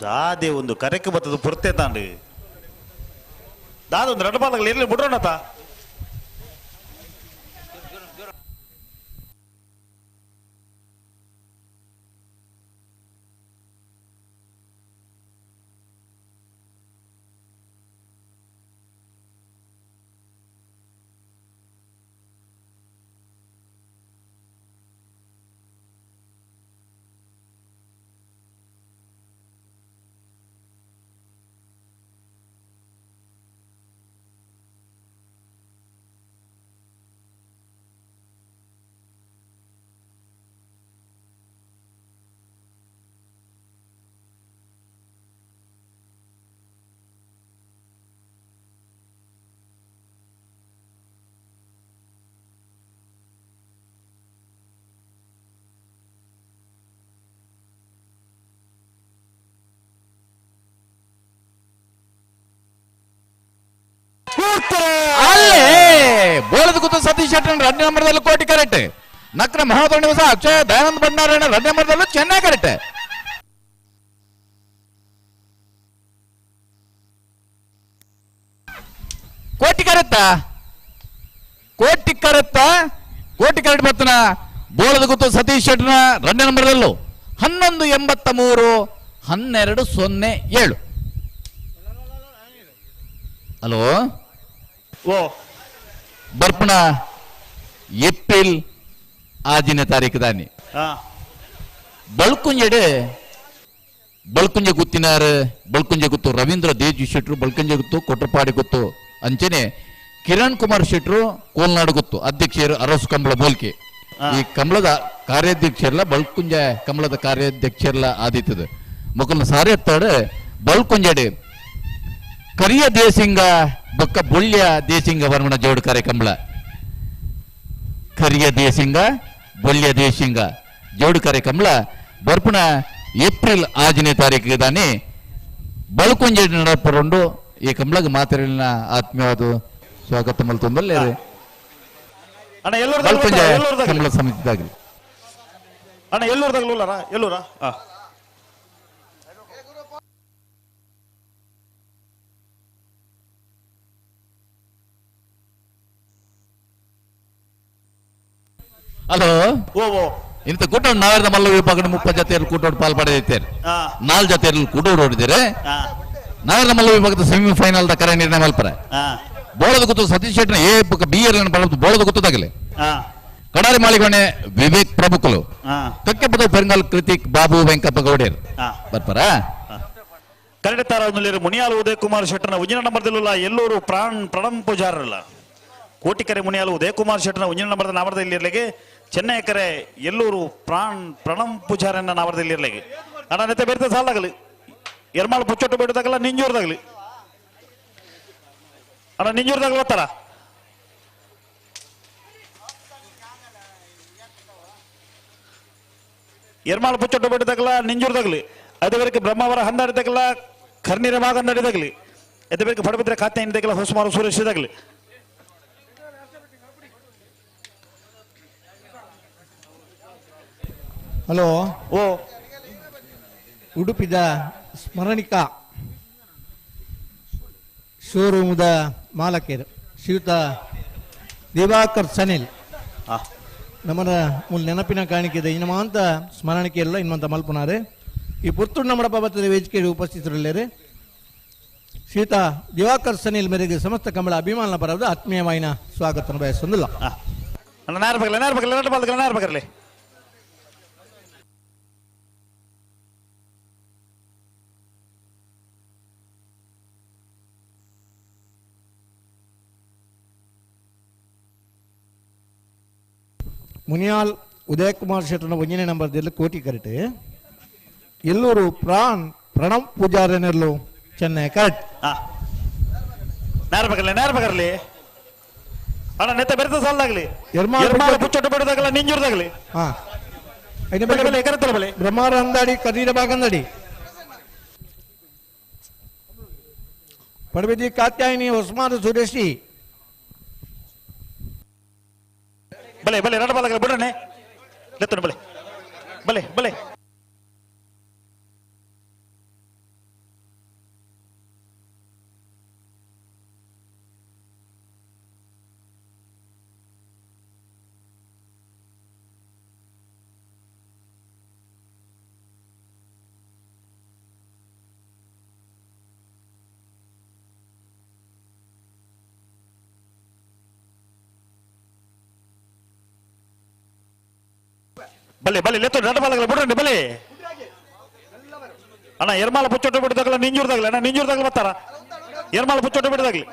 ದಾದೆ ಒಂದು ಕರೆಕ್ಕೆ ಬರ್ತದ ಪುರ್ತೆ ತಾಂಡು ದಾದ ಒಂದು ರಡ್ಡ ಪಾಲಗಳು ಎಲ್ಲಿ ಬಿಡ್ರೋಣತ ಅಲ್ಲೇ ಬೋಳದ ಕೂತು ಸತೀಶ್ ಶೆಟ್ಟರ್ 2 ನಂಬರ್ದಲ್ಲೂ ಕೋಟಿ ಕರೆಕ್ಟ್ ನಕ್ರ ಮಹಾದೋಣಿ ಹೊಸ ಅಕ್ಷಯ ದಯಾನಂದ ಭಂಡಾರಣ್ಣ 2 ನಂಬರ್ದಲ್ಲೂ ಚೆನ್ನಾಗಿ ಕರೆಕ್ಟ್ ಕೋಟಿ ಕರೆಕ್ಟ್ ಬರ್ತನ ಬೋಳದ ಗುತ್ತು ಸತೀಶ್ ಶೆಟ್ರನ 2ನೇ ನಂಬರ್ದಲ್ಲೂ 1183 1207. ಹಲೋ ಓ ಬರ್ಪಣ ಏಪ್ರಿಲ್ 6ನೇ ತಾರೀಕು ದಾನಿ ಹಾ ಬಳ್ಕುಂಜೆ ಗುತ್ತಿನಾರು ಬಳ್ಕುಂಜೆ ಗುತ್ತು ರವೀಂದ್ರ ದೇಜಿ ಶೆಟ್ರು ಬಳ್ಕುಂಜೆ ಗುತ್ತು ಕೊಟ್ರಪಾಡಿ ಗುತ್ತು ಅಂಚನೆ ಕಿರಣ್ ಕುಮಾರ್ ಶೆಟ್ರು ಕೋಲ್ನಾಡು ಗುತ್ತು ಅಧ್ಯಕ್ಷರು ಅರಸು ಕಂಬಳ ಬೋಲ್ಕೆ ಈ ಕಂಬಳದ ಕಾರ್ಯಾಧ್ಯಕ್ಷರಲ್ಲ ಬಳ್ಕುಂಜ ಕಂಬಳದ ಕಾರ್ಯಾಧ್ಯಕ್ಷರಲ್ಲ ಆದಿತ್ತದ ಮೊಕಲ್ನ ಸಾರಿ ಎತ್ತಾಡು ಬಳ್ಕುಂಜಡೆ ಕರಿಯ ದೇಸಿಂಗ ಬೊಕ್ಕ ಬೊಳ್ಯ ದೇಸಿಂಗ ವರ್ಮಣ ಜೋಡು ಕಾರ್ಯ ಕಂಬಳ ಕರಿಯ ದೇಸಿಂಗ ಬೊಳ್ಯ ದೇಸಿಂಗ ಜೋಡು ಕಾರ್ಯ ಕಂಬಳ ಬರ್ಪಣ ಏಪ್ರಿಲ್ 6ನೇ ತಾರೀಕಿಗೆ ದಾನಿ ಬಳ್ಕುಂಜೆ ನಡಪರುಂಡು ಈ ಕಂಬಳಗೆ ಮಾತಾಡಿನ ಆತ್ಮೀಯವಾದ ಸ್ವಾಗತ ಮಲ್ತೊಂದಲ್ಲೇ ಅಣ್ಣ ಎಲ್ಲೂರು ಬಳ್ಕುಂಜೆ ಕಂಬಳ ಸಮಿತಿದಾಗಲಿ ಅಣ್ಣ ಎಲ್ಲೂರ್ದಾಗ್ಲೂಲರ ಎಲ್ಲೂರ ಹಲೋ ಓ ಓ ಇಂಥ ಕೂಟೋಡು ನಾವೇರ್ದ ಮಲ್ಲ ವಿಭಾಗದ 30 ಜೊತೆಯಲ್ಲಿ ಕೂಟೋಡು ಪಾಲ್ಪಡೆದಿದ್ದೇವೆ 4 ಜೊತೆಯಲ್ಲಿ ಕೂಟೋಡು ಹೊಡಿದ್ದೀರಿ ನಾವೇರ್ದ ಮಲ್ಲ ವಿಭಾಗದ ಸೆಮಿಫೈನಲ್ ಕರೆ ನಿರ್ಣಯ ಮಲ್ಪರ ಬೋಳದ ಗುತ್ತು ಸತೀಶ್ ಶೆಟ್ನ BR ಬೋಳದ ಗುತ್ತದಾಗಲಿ ಕಡಾರಿ ಮಾಳಿಗೊಣೆ ವಿವೇಕ್ ಪ್ರಭುಕುಲು ಕಕ್ಕೆಪದ ಪೆರಂಗಲ್ ಕೃತಿಕ್ ಬಾಬು ವೆಂಕಪ್ಪ ಗೌಡೇರ್ ಬರ್ಪರ ಕನ್ನಡ ಮುನಿಯಾಲು ಉದಯ್ ಕುಮಾರ್ ಶೆಟ್ಟರ್ನ ಉಜಿನ ನಂಬರ್ದಲ್ಲ ಎಲ್ಲೂರು ಪ್ರಣಮ್ ಪೂಜಾರಲ್ಲ ಕೋಟಿಕೆರೆ ಮುನಿಯಾಲು ಉದಯ್ ಕುಮಾರ್ ಶೆಟ್ಟರ್ನ ಉಜಿನ ನಂಬರ್ದ ನಾವರದಲ್ಲಿ ಇರಲಿಕ್ಕೆ ಚೆನ್ನೈ ಕೆರೆ ಎಲ್ಲೂರು ಪ್ರಣಮ್ ಪೂಜಾರನ್ನ ನಾವರದಲ್ಲಿ ಇರಲಿಕ್ಕೆ ಅಣ್ಣ ನೆತ್ತೆ ಬೇರೆ ಸಾಲಾಗಲಿ ಎರ್ಮಾಳು ಪುಚ್ಚೊಟ್ಟು ಬೇಡದಾಗಲ್ಲ ನಿಂಜೂರ್ದಾಗಲಿ ಅಣ್ಣ ನಿಂಜೂರ್ದಾಗಲಿ ಬರ್ತಾರ ಎರ್ಮಾಳು ಪುಚ್ಚೊಟ್ಟು ಬೇಡದಾಗಲ್ಲ ನಿಂಜೂರ್ದಾಗಲಿ ಅದೇವರೆಗೆ ಬ್ರಹ್ಮಾವರ ಹಂದಾಡಿದಾಗಲ್ಲ ಖರ್ನೀರ ಮಾಗಂದಾಡಿದಾಗಲಿ ಎದ್ದೇವರೆಗೆ ಪಡಬಿದ್ರೆ ಖಾತೆ ಇಂದಾಗಲ್ಲ ಹೊಸಮಾರು ಸುರೇಶ್ ಇದಾಗಲಿ ಹಲೋ ಓ ಉಡುಪಿದ ಸ್ಮರಣಿಕ ಶೋರೂಮದ ಮಾಲಕರು ಶ್ರೀಯುತ ದಿವಾಕರ್ ಸನಿಲ್ ನಮ್ಮನ ಮೂಲ ನೆನಪಿನ ಕಾಣಿಕೆ ಇನ್ಮಾಂತ ಸ್ಮರಣಿಕೆ ಎಲ್ಲ ಇನ್ಮಂತ ಮಲ್ಪನಾರೆ ಈ ಪುತ್ತೂರು ನಮ್ಮ ಬಾಬತ್ತದ ವೇದಿಕೆಯಲ್ಲಿ ಉಪಸ್ಥಿತರಿಲ್ಲರೆ ಶ್ರೀಯುತ ದಿವಾಕರ್ ಸನಿಲ್ ಮೇರೆಗೆ ಸಮಸ್ತ ಕಂಬಳ ಅಭಿಮಾನ ಪರವಾದ ಆತ್ಮೀಯವಾಯಿನ ಸ್ವಾಗತ ಬಯಸೊಂದಿಲ್ಲ ನಾರ್ಬಗರ್ಲಿ ಮುನಿಯಾಲ್ ಉದಯ್ ಕುಮಾರ್ ಶೆಟ್ಟರ್ನ 1ನೇ ನಂಬರ್ದಲ್ಲಿ ಕೋಟಿ ಕರೆಕ್ಟ್ ಎಲ್ಲೂರು ಪ್ರಣಮ್ ಪೂಜಾರನೆಲ್ಲೂ ಚೆನ್ನೈ ಕರೆಕ್ಟ್ ನೇರ್ಬಗರ್ಲಿ ಅಣ್ಣ ನೆತ್ತ ಬೆರೆತ ಸಾಲಾಗಲಿ ಪುಚ್ಚೊಟ್ಟು ಬೇಡದಾಗಲ್ಲ ನಿಂಜೂರ್ದಾಗಲಿ ಕರೆತಲ ಬಲೆ ಬ್ರಹ್ಮಾರ ಅಂದಾಡಿ ಕರೀರ ಬಾಗಂದಡಿ ಪಡಬೇದಿ ಕಾತ್ಯಾಯಿನಿ ಹೊಸಮಾರು ಸುರೇಶಿ ಬಲೆ ರಡ ಬಾಲಗಲ ಬಿಡಣೆ ಲೆತ್ತನ ಬಲೆ ಬಲೆ ಲೆತ್ತು ರಡ ಬಾಲಗಲ ಬಿಡಣೆ ಬಲೆ ಅಣ್ಣ ಎರ್ಮಾಳ ಪುಚ್ಚೊಟ್ಟು ಬಿಡದಾಗಲ್ಲ ನಿಂಜೂರ್ದಾಗಲಿ ಅಣ್ಣ ನಿಂಜೂರ್ದಾಗಲಿ ಬರ್ತಾರ ಎರ್ಮಾಳ ಪುಚ್ಚೊಟ್ಟು ಬಿಡದಾಗಲಿ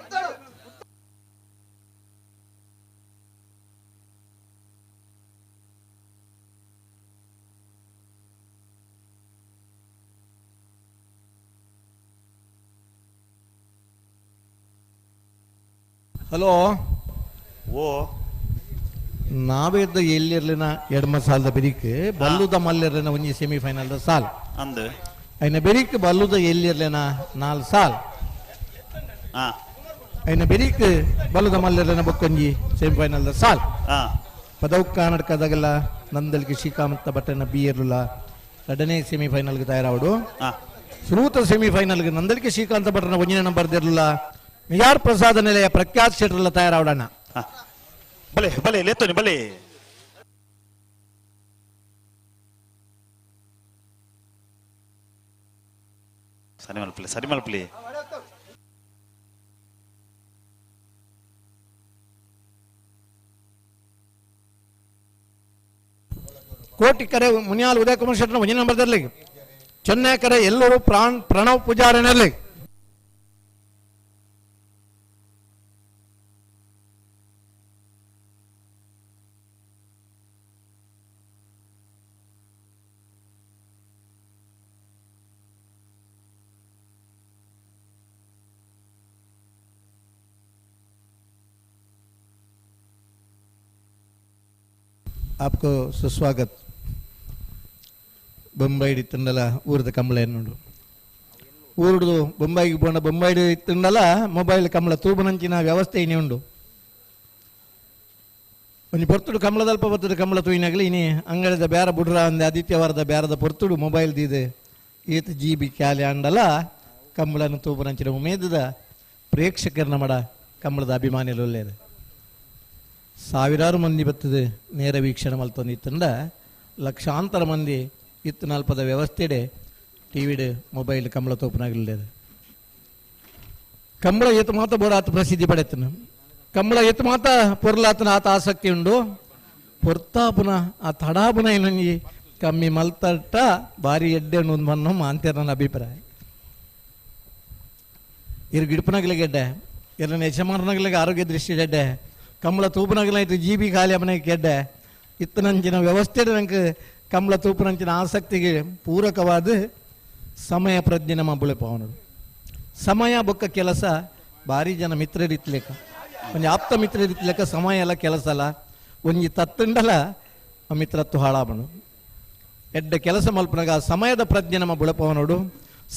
ಹಲೋ ಓ ನಾವೇದ ಎಲ್ಲಿರ್ಲಿನ ಎಡಮ ಸಾಲದ ಬೆರಿಕ್ ಬಲ್ಲುದ ಮಲ್ಲಿರ್ಲಿನ ಒಂಜಿ ಸೆಮಿಫೈನಲ್ ಸಾಲ್ ಅಂದ್ ಐನ ಬೆರಿಕ್ ಬಲ್ಲುದ ಎಲ್ಲಿರ್ಲಿನ 4 ಸಾಲ್ ಐನ ಬೆರಿಕ್ ಬಲ್ಲುದ ಮಲ್ಲಿರ್ಲಿನ ಬೊಕ್ಕೊಂಜಿ ಸೆಮಿಫೈನಲ್ ಸಾಲ್ ಪದವು ಕರ್ನಾಟಕದಾಗೆಲ್ಲ ನಂದಲ್ಗೆ ಶ್ರೀಕಾಂತ ಬಟ್ಟನ ಬಿಯರ್ಲ 2ನೇ ಸೆಮಿಫೈನಲ್ಗೆ ತಯಾರಾವಡು ಶ್ರೂತ ಸೆಮಿಫೈನಲ್ಗೆ ನಂದಲ್ಗೆ ಶ್ರೀಕಾಂತ ಬಟ್ಟನ 1ನೇ ನಂಬರ್ ದಿರ್ಲ ಮಿಯಾರ್ ಪ್ರಸಾದ ನಿಲಯ ಪ್ರಖ್ಯಾತ್ ಶೆಟ್ರಲ್ಲ ತಯಾರಾವಡಣ್ಣ ಬಲೆ ಬಲೆ ಲೇತೋನಿ ಬಲೆ ಸರಿ ಮಲ್ಪಲಿ ಕೋಟಿಕರೆ ಮುನಿಯಾಲ್ ಉದಯ ಕುಮಾರ್ ಶೆಟ್ಟರ್ ಮುಂಜಿನ ನಂಬರ್ದಲ್ಲಿ ಚೆನ್ನೈಕರೆ ಎಲ್ಲರೂ ಪ್ರಣವ್ ಪೂಜಾರನಲ್ಲಿ आपको सुस्वागत ಬೊಂಬೈಡಿ ಇತ್ತಂಡಲ ಊರದ ಕಂಬಳ ಎನ್ನುಂಡು ಊರುಡು ಬೊಂಬೈಗೆ ಪೋಂಡ ಬೊಂಬೈಡಿ ಇತ್ತಂಡಲ ಮೊಬೈಲ್ ಕಂಬಳ ತೂಬನಂಚಿನ ವ್ಯವಸ್ಥೆ ಇನಿ ಉಂಡು ಒಂಜಿ ಪೊರ್ತುಡು ಕಂಬಳದಲ್ಪ ಬರ್ತುಡು ಕಂಬಳ ತೂಯಿನಾಗಲಿ ಇನಿ ಅಂಗಡಿದ ಬೇರೆ ಬುಡ್ರ ಅಂದೆ ಆದಿತ್ಯವಾರದ ಬೇರದ ಪೊರ್ತುಡು ಮೊಬೈಲ್ ದೀದೆ ಈತ GB ಕ್ಯಾಲೆ ಅಂಡಲ ಕಂಬಳನ ತೂಬನಂಚಿನ ಉಮೇದದ ಪ್ರೇಕ್ಷಕರನ್ನ ಮಡ ಕಂಬಳದ ಅಭಿಮಾನಿಗಳು ಒಳ್ಳೆಯದು ಸಾವಿರಾರು ಮಂದಿ ಬರ್ತದೆ ನೇರ ವೀಕ್ಷಣೆ ಮಲ್ತೊಂದಿತ್ತಂಡ ಲಕ್ಷಾಂತರ ಮಂದಿ ಇತ್ತು ನಾಲ್ಪದ ವ್ಯವಸ್ಥೆಡೆ ಟಿವಿಡ್ ಮೊಬೈಲ್ ಕಂಬಳ ತೋಪನಾಗಲಿದೆ ಕಂಬಳ ಎತ್ತು ಮಾತ ಬೋಡಾತ ಪ್ರಸಿದ್ಧಿ ಪಡೆತನು ಕಂಬಳ ಎತ್ತು ಮಾತ ಪೊರ್ಲಾತನ ಆತ ಆಸಕ್ತಿ ಉಂಡು ಪೊರ್ತಾಪುನ ಆ ತಡಾಪುನ ಏನೊಂಜಿ ಕಮ್ಮಿ ಮಲ್ತಟ್ಟ ಭಾರಿ ಎಡ್ಡೆ ಒಂದು ಮಣ್ಣು ಮಾಂತೆ ನನ್ನ ಅಭಿಪ್ರಾಯ ಇರು ಗಿಡಪನಾಗಲಿಗೆ ಎಡ್ಡೆ ಎರಡು ಯಜಮಾನನಾಗಲಿಗೆ ಆರೋಗ್ಯ ದೃಷ್ಟಿ ಎಡ್ಡೆ ಕಂಬಳ ತೂಪನಾಗಲಾಯ್ತು GB ಖಾಲಿ ಅಮ್ಮನಿಗೆ ಎಡ್ಡೆ ಇತ್ತನಂಚಿನ ವ್ಯವಸ್ಥೆ ನಂಗೆ ಕಂಬಳ ತೂಪನಂಚಿನ ಆಸಕ್ತಿಗೆ ಪೂರಕವಾದ ಸಮಯ ಪ್ರಜ್ಞೆ ನಮ್ಮ ಬುಳೆಪವನು ಸಮಯ ಬೊಕ್ಕ ಕೆಲಸ ಭಾರಿ ಜನ ಮಿತ್ರರಿತ್ಲೆಕ್ಕ ಒಂಜಿ ಆಪ್ತ ಮಿತ್ರರಿತ್ಲೆಕ್ಕ ಸಮಯ ಎಲ್ಲ ಕೆಲಸ ಅಲ್ಲ ಒಂಜಿ ತತ್ತಂಡಲ ಆ ಮಿತ್ರತ್ವ ಹಾಳಾಬನು ಎಡ್ಡ ಕೆಲಸ ಮಲ್ಪನಾಗ ಸಮಯದ ಪ್ರಜ್ಞೆ ನಮ್ಮ ಬುಳೆಪವನೋಡು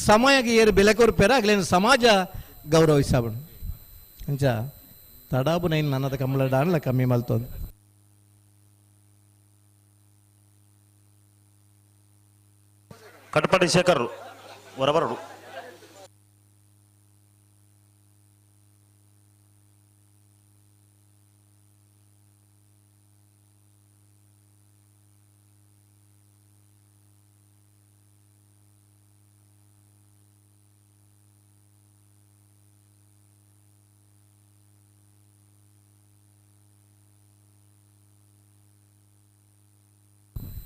ಸಮಯಗೆ ಏರು ಬೆಲೆ ಕೊರ್ಪೇರ ಆಗ್ಲೇನು ಸಮಾಜ ಗೌರವಿಸಬನು ಅಂಚ ತಡಾಬು ನೈನ್ ನನ್ನದ ಕಂಬಳ ಡಾನ್ಲ ಕಮ್ಮಿ ಮಲ್ತೊಂದು ಕಟಪಾಡಿ ಶೇಖರ್ ಹೊರಬರಡು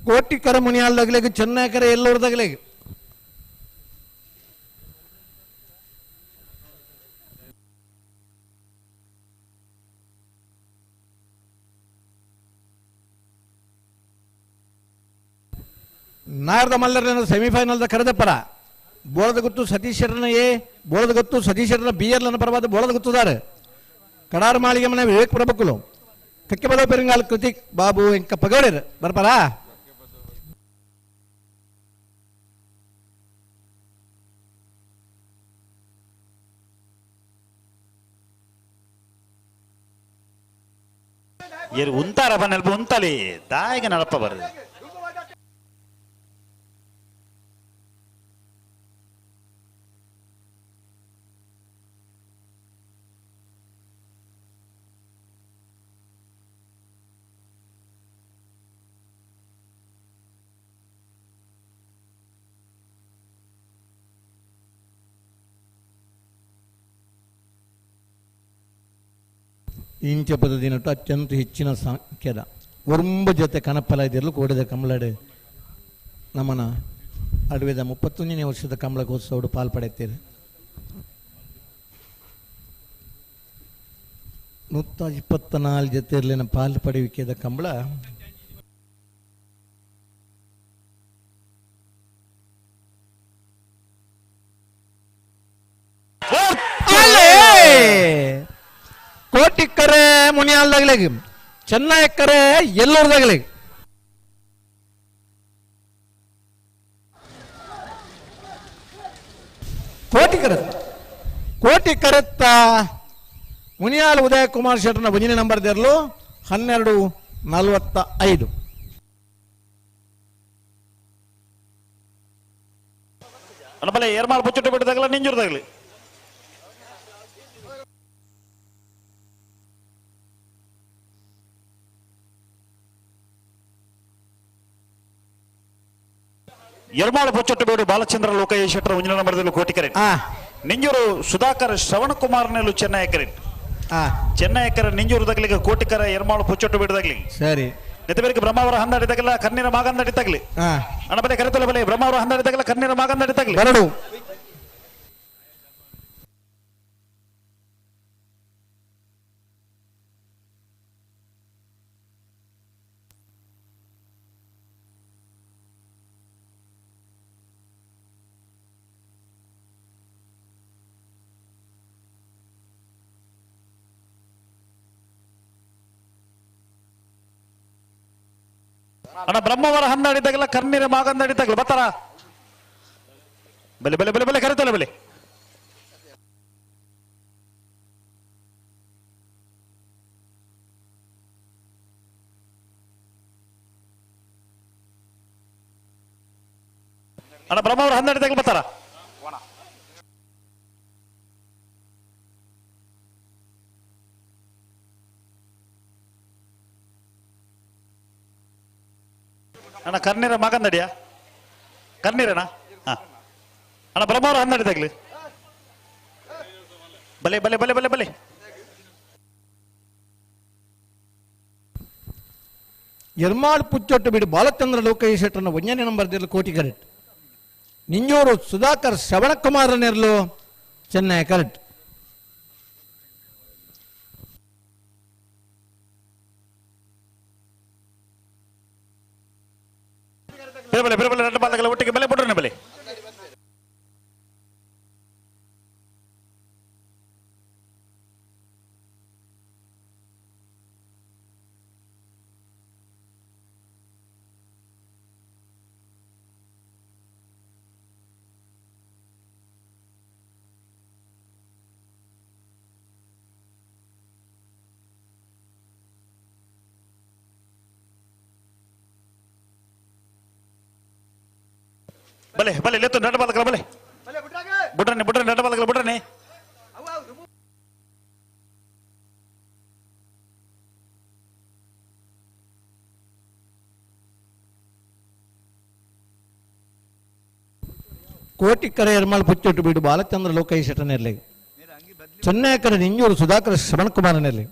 ಕೋಟಿಕರ ಮುನಿಯಾಲ್ದಾಗ್ಲೇಗೆ ಚೆನ್ನೈಕರ ಎಲ್ಲೋರ್ದಾಗ್ಲೇಗೆ ನಾಯರ್ದ ಮಲ್ಲರನ್ನ ಸೆಮಿಫೈನಲ್ದ ಕರೆದಪ್ಪರ ಬೋಳದ ಗೊತ್ತು ಸತೀಶ್ವರನ ಬೋಳದ ಗೊತ್ತು ಸತೀಶ್ವರನ BRನ ಪರವಾದ ಬೋಳದ ಗೊತ್ತುದಾರೆ ಕಡಾರ ಮಾಳಿಗೆ ಮನೆ ವಿವೇಕ್ ಪ್ರಭುಕುಲು ಕಕ್ಕೆ ಬದ ಪೆರಿಂಗಾಲ್ ಕೃತಿಕ್ ಬಾಬು ಎಂಕ ಪಗೌಡರ್ ಬರ್ಪಾರಾ ಏರು ಉಂತಾರಪ್ಪ ನೆನಪು ಉಂತಲಿ ದಾಯಿಗೆ ನಡಪ ಬರದು ಇಂಚ ಪದದಿನಟ್ಟು ಅತ್ಯಂತ ಹೆಚ್ಚಿನ ಸಂಖ್ಯೆದ ಒಂಬ ಜೊತೆ ಕನಪಲ ಇದಿರಲು ಕೋಡಿದ ಕಂಬಳಡೆ ನಮ್ಮನ ಅಡವೆದ 31ನೇ ವರ್ಷದ ಕಂಬಳಗೋತ್ಸವ ಪಾಲ್ಪಡುತ್ತೀರಿ 124 ಜೊತೆಯಲ್ಲಿನ ಪಾಲ್ಪಡುವಿಕೆದ ಕಂಬಳ ಕೋಟಿಕರೆ ಮುನಿಯಾಲ್ದಾಗ್ಲೇಗೆ ಚೆನ್ನೈಕರೆ ಎಲ್ಲೋರ್ದಾಗ್ಲೇಗೆ ಕೋಟಿಕರೆತ್ತ ಮುನಿಯಾಲ್ ಉದಯ ಕುಮಾರ್ ಶೆಟ್ಟರ್ನ ಮುಂಜಿನ ನಂಬರ್ ದೇರ್ಲು 12:45 ಅನಬಲೆ ಏರ್ಮಾಳ್ ಬುಚ್ಚುಟ್ಟು ಬಿಟ್ಟದಾಗಲ್ಲ ನಿಂಜುರ್ದಾಗ್ಲಿ ಯರ್ಮಾಳು ಪೊಚ್ಚೊಟ್ಟು ಬಾಲಚಂದ್ರ ಲೋಕೇಶ್ ಶೆಟ್ಟರ್ ಮುಂಜಿನ ನಂಬರ್ದಲ್ಲಿ ಕೋಟಿಕೆರೆ ಆ ನಿಂಜೂರು ಸುಧಾಕರ್ ಶ್ರವಣ ಕುಮಾರ್ ನೆಲ್ಲು ಚೆನ್ನೈ ಎಕರೆ ಆ ಚೆನ್ನೈ ಎಕರೆ ನಿಂಜೂರು ತಗಲಿಗೆ ಕೋಟಿಕರ ಯರ್ಮಾಳು ಪೊಚ್ಚೊಟ್ಟು ಬಿಡದಾಗ್ಲಿ ಸರಿ ನೆತಬೇರಿಗೆ ಬ್ರಹ್ಮಾವರ ಹಂದಾಡಿ ತಗಲ ಕಣ್ಣೀರ ಮಾಗಂದಾಡಿ ತಗಲಿ ಆ ಅಣ್ಣ ಬಲೆ ಕರೆತಲ ಬಲೆ ಬ್ರಹ್ಮಾವರ ಹಂದಾಡಿ ತಗಲ ಕಣ್ಣೀರ ಮಾಗಂದಾಡಿ ತಗಲಿ ಬರಡು ಅಣ್ಣ ಬ್ರಹ್ಮವರ ಹಂದಾಡಿ ತಗಲ ಕಣ್ಣೀರ ಮಾಗಂದಾಡಿ ತಗಲಿ ಬತ್ತಾರ ಬಲೆ ಬಲೆ ಬಲೆ ಬಲೆ ಕರೆತಲ ಬಲೆ ಅಣ್ಣ ಬ್ರಹ್ಮವರ ಹಂದಾಡಿ ತಗಲಿ ಬತ್ತಾರ ಅಣ್ಣ ಕರ್ನೀರ ಮಾಗಂದಡಿಯಾ ಕರ್ನೀರಣ್ಣ ಹಾ ಅಣ್ಣ ಬ್ರಹ್ಮವರ ಹಂದಾಡಿ ತಗಲಿ ಬಲೆ ಬಲೆ ಬಲೆ ಬಲೆ ಬಲೆ ಯರ್ಮಾಳ್ ಪುಚ್ಚೊಟ್ಟು ಬಿಡು ಬಾಲಚಂದ್ರ ಲೋಕೇಶ್ ಶೆಟ್ಟರ್ನ ಒಂದನೇ ನಂಬರ್ದಲ್ಲಿ ಕೋಟಿ ಕರೆಕ್ಟ್ ನಿಂಜೂರು ಸುಧಾಕರ್ ಶ್ರವಣಕುಮಾರ್ ನೆರ್ಲು ಚೆನ್ನೈ ಕರೆಕ್ಟ್ ಬಲೆ ಬಲೆ ಬಲೆ ಎರಡು ಬಾಲ್ಗಳ ಒಟ್ಟಿಗೆ ಬಲೆ ಬಿಡ್ರಿ ಬಲೆ ಬಲೆ ಬಲೆ ಲೆತ್ತು ನಡ ಬಾಲಕಲ ಬಲೆ ಬಿಡ್ರನೆ ಬಿಡ್ರನೆ ನಡ ಬಾಲಕಲ ಬಿಡ್ರನೆ ಕೋಟಿಕರೆ ಯರ್ಮಾಳ್ ಪುಚ್ಚೊಟ್ಟು ಬಿಡು ಬಾಲಚಂದ್ರ ಲೋಕೇಶ್ ಶೆಟ್ಟರ್ನೆರ್ಲಿ ಚೆನ್ನೈ ಕರೆ ನಿಂಜೂರು ಸುಧಾಕರ್ ಶ್ರವಣಕುಮಾರ್ ನೆರ್ಲಿ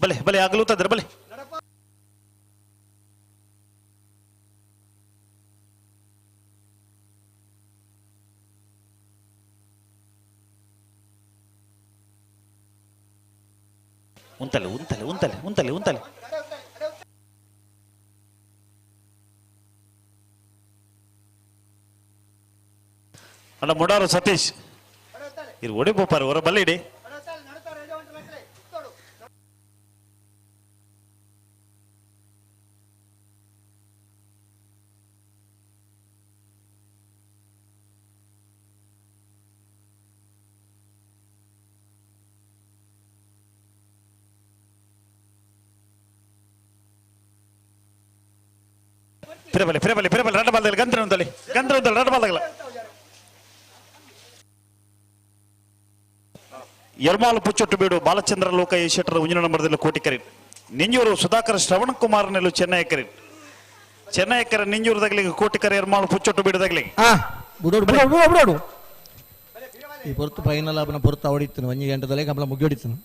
ಬಲೆ ಬಲೆ ಆಗಲೂತದ್ರ ಬಲೆ ಉಂತಲೆ ಉಂತಲೆ ಉಂತಲೆ ಉಂತಲೆ ಉಂತಲೆ ಅಣ್ಣ ಮುಡಾರು ಸತೀಶ್ ಇದು ಒಡಿ ಬೋಪಾರ ಹೊರ ಬಲ್ಲೆ ಇಡಿ ಫಿರಬಲೆ ಫಿರಬಲೆ ಫಿರಬಲೆ ರಡ್ಡ ಬಾಲ್ದಲ್ಲಿ ಗಂತ್ರ ಉಂತಲೆ ರಡ್ಡ ಬಾಲ್ದಾಗಲ್ಲ ಯರ್ಮಾಳು ಪುಚ್ಚೊಟ್ಟು ಬೀಡು ಬಾಲಚಂದ್ರ ಲೋಕೇಶ್ ಶೆಟ್ಟರ್ ಮುಂಜಿನ ನಂಬರ್ದಲ್ಲಿ ಕೋಟಿಕೆರೆ ನಿಂಜೂರು ಸುಧಾಕರ್ ಶ್ರವಣ ಕುಮಾರ್ ನೆಲ್ಲು ಚೆನ್ನೈ ಎಕರೆ ಚೆನ್ನೈ ಎಕರೆ ನಿಂಜೂರು ತಗಲಿಗೆ ಕೋಟಿಕೆರೆ ಯರ್ಮಾಳು ಪುಚ್ಚೊಟ್ಟು ಬೀಡದಾಗ್ಲಿಗೆ ಬಿಡೋಡು ಬಿಡೋಡು ಬಿಡೋಡು ಈ ಪೊರ್ತು ಫೈನಲ್ ಅವನ ಪೊರ್ತು ಹೊಡಿತಾನೆ 1 ಗಂಟೆದಲ್ಲೇ ಕಂಬಳ ಮುಗಿ ಹೊಡಿತಾನೆ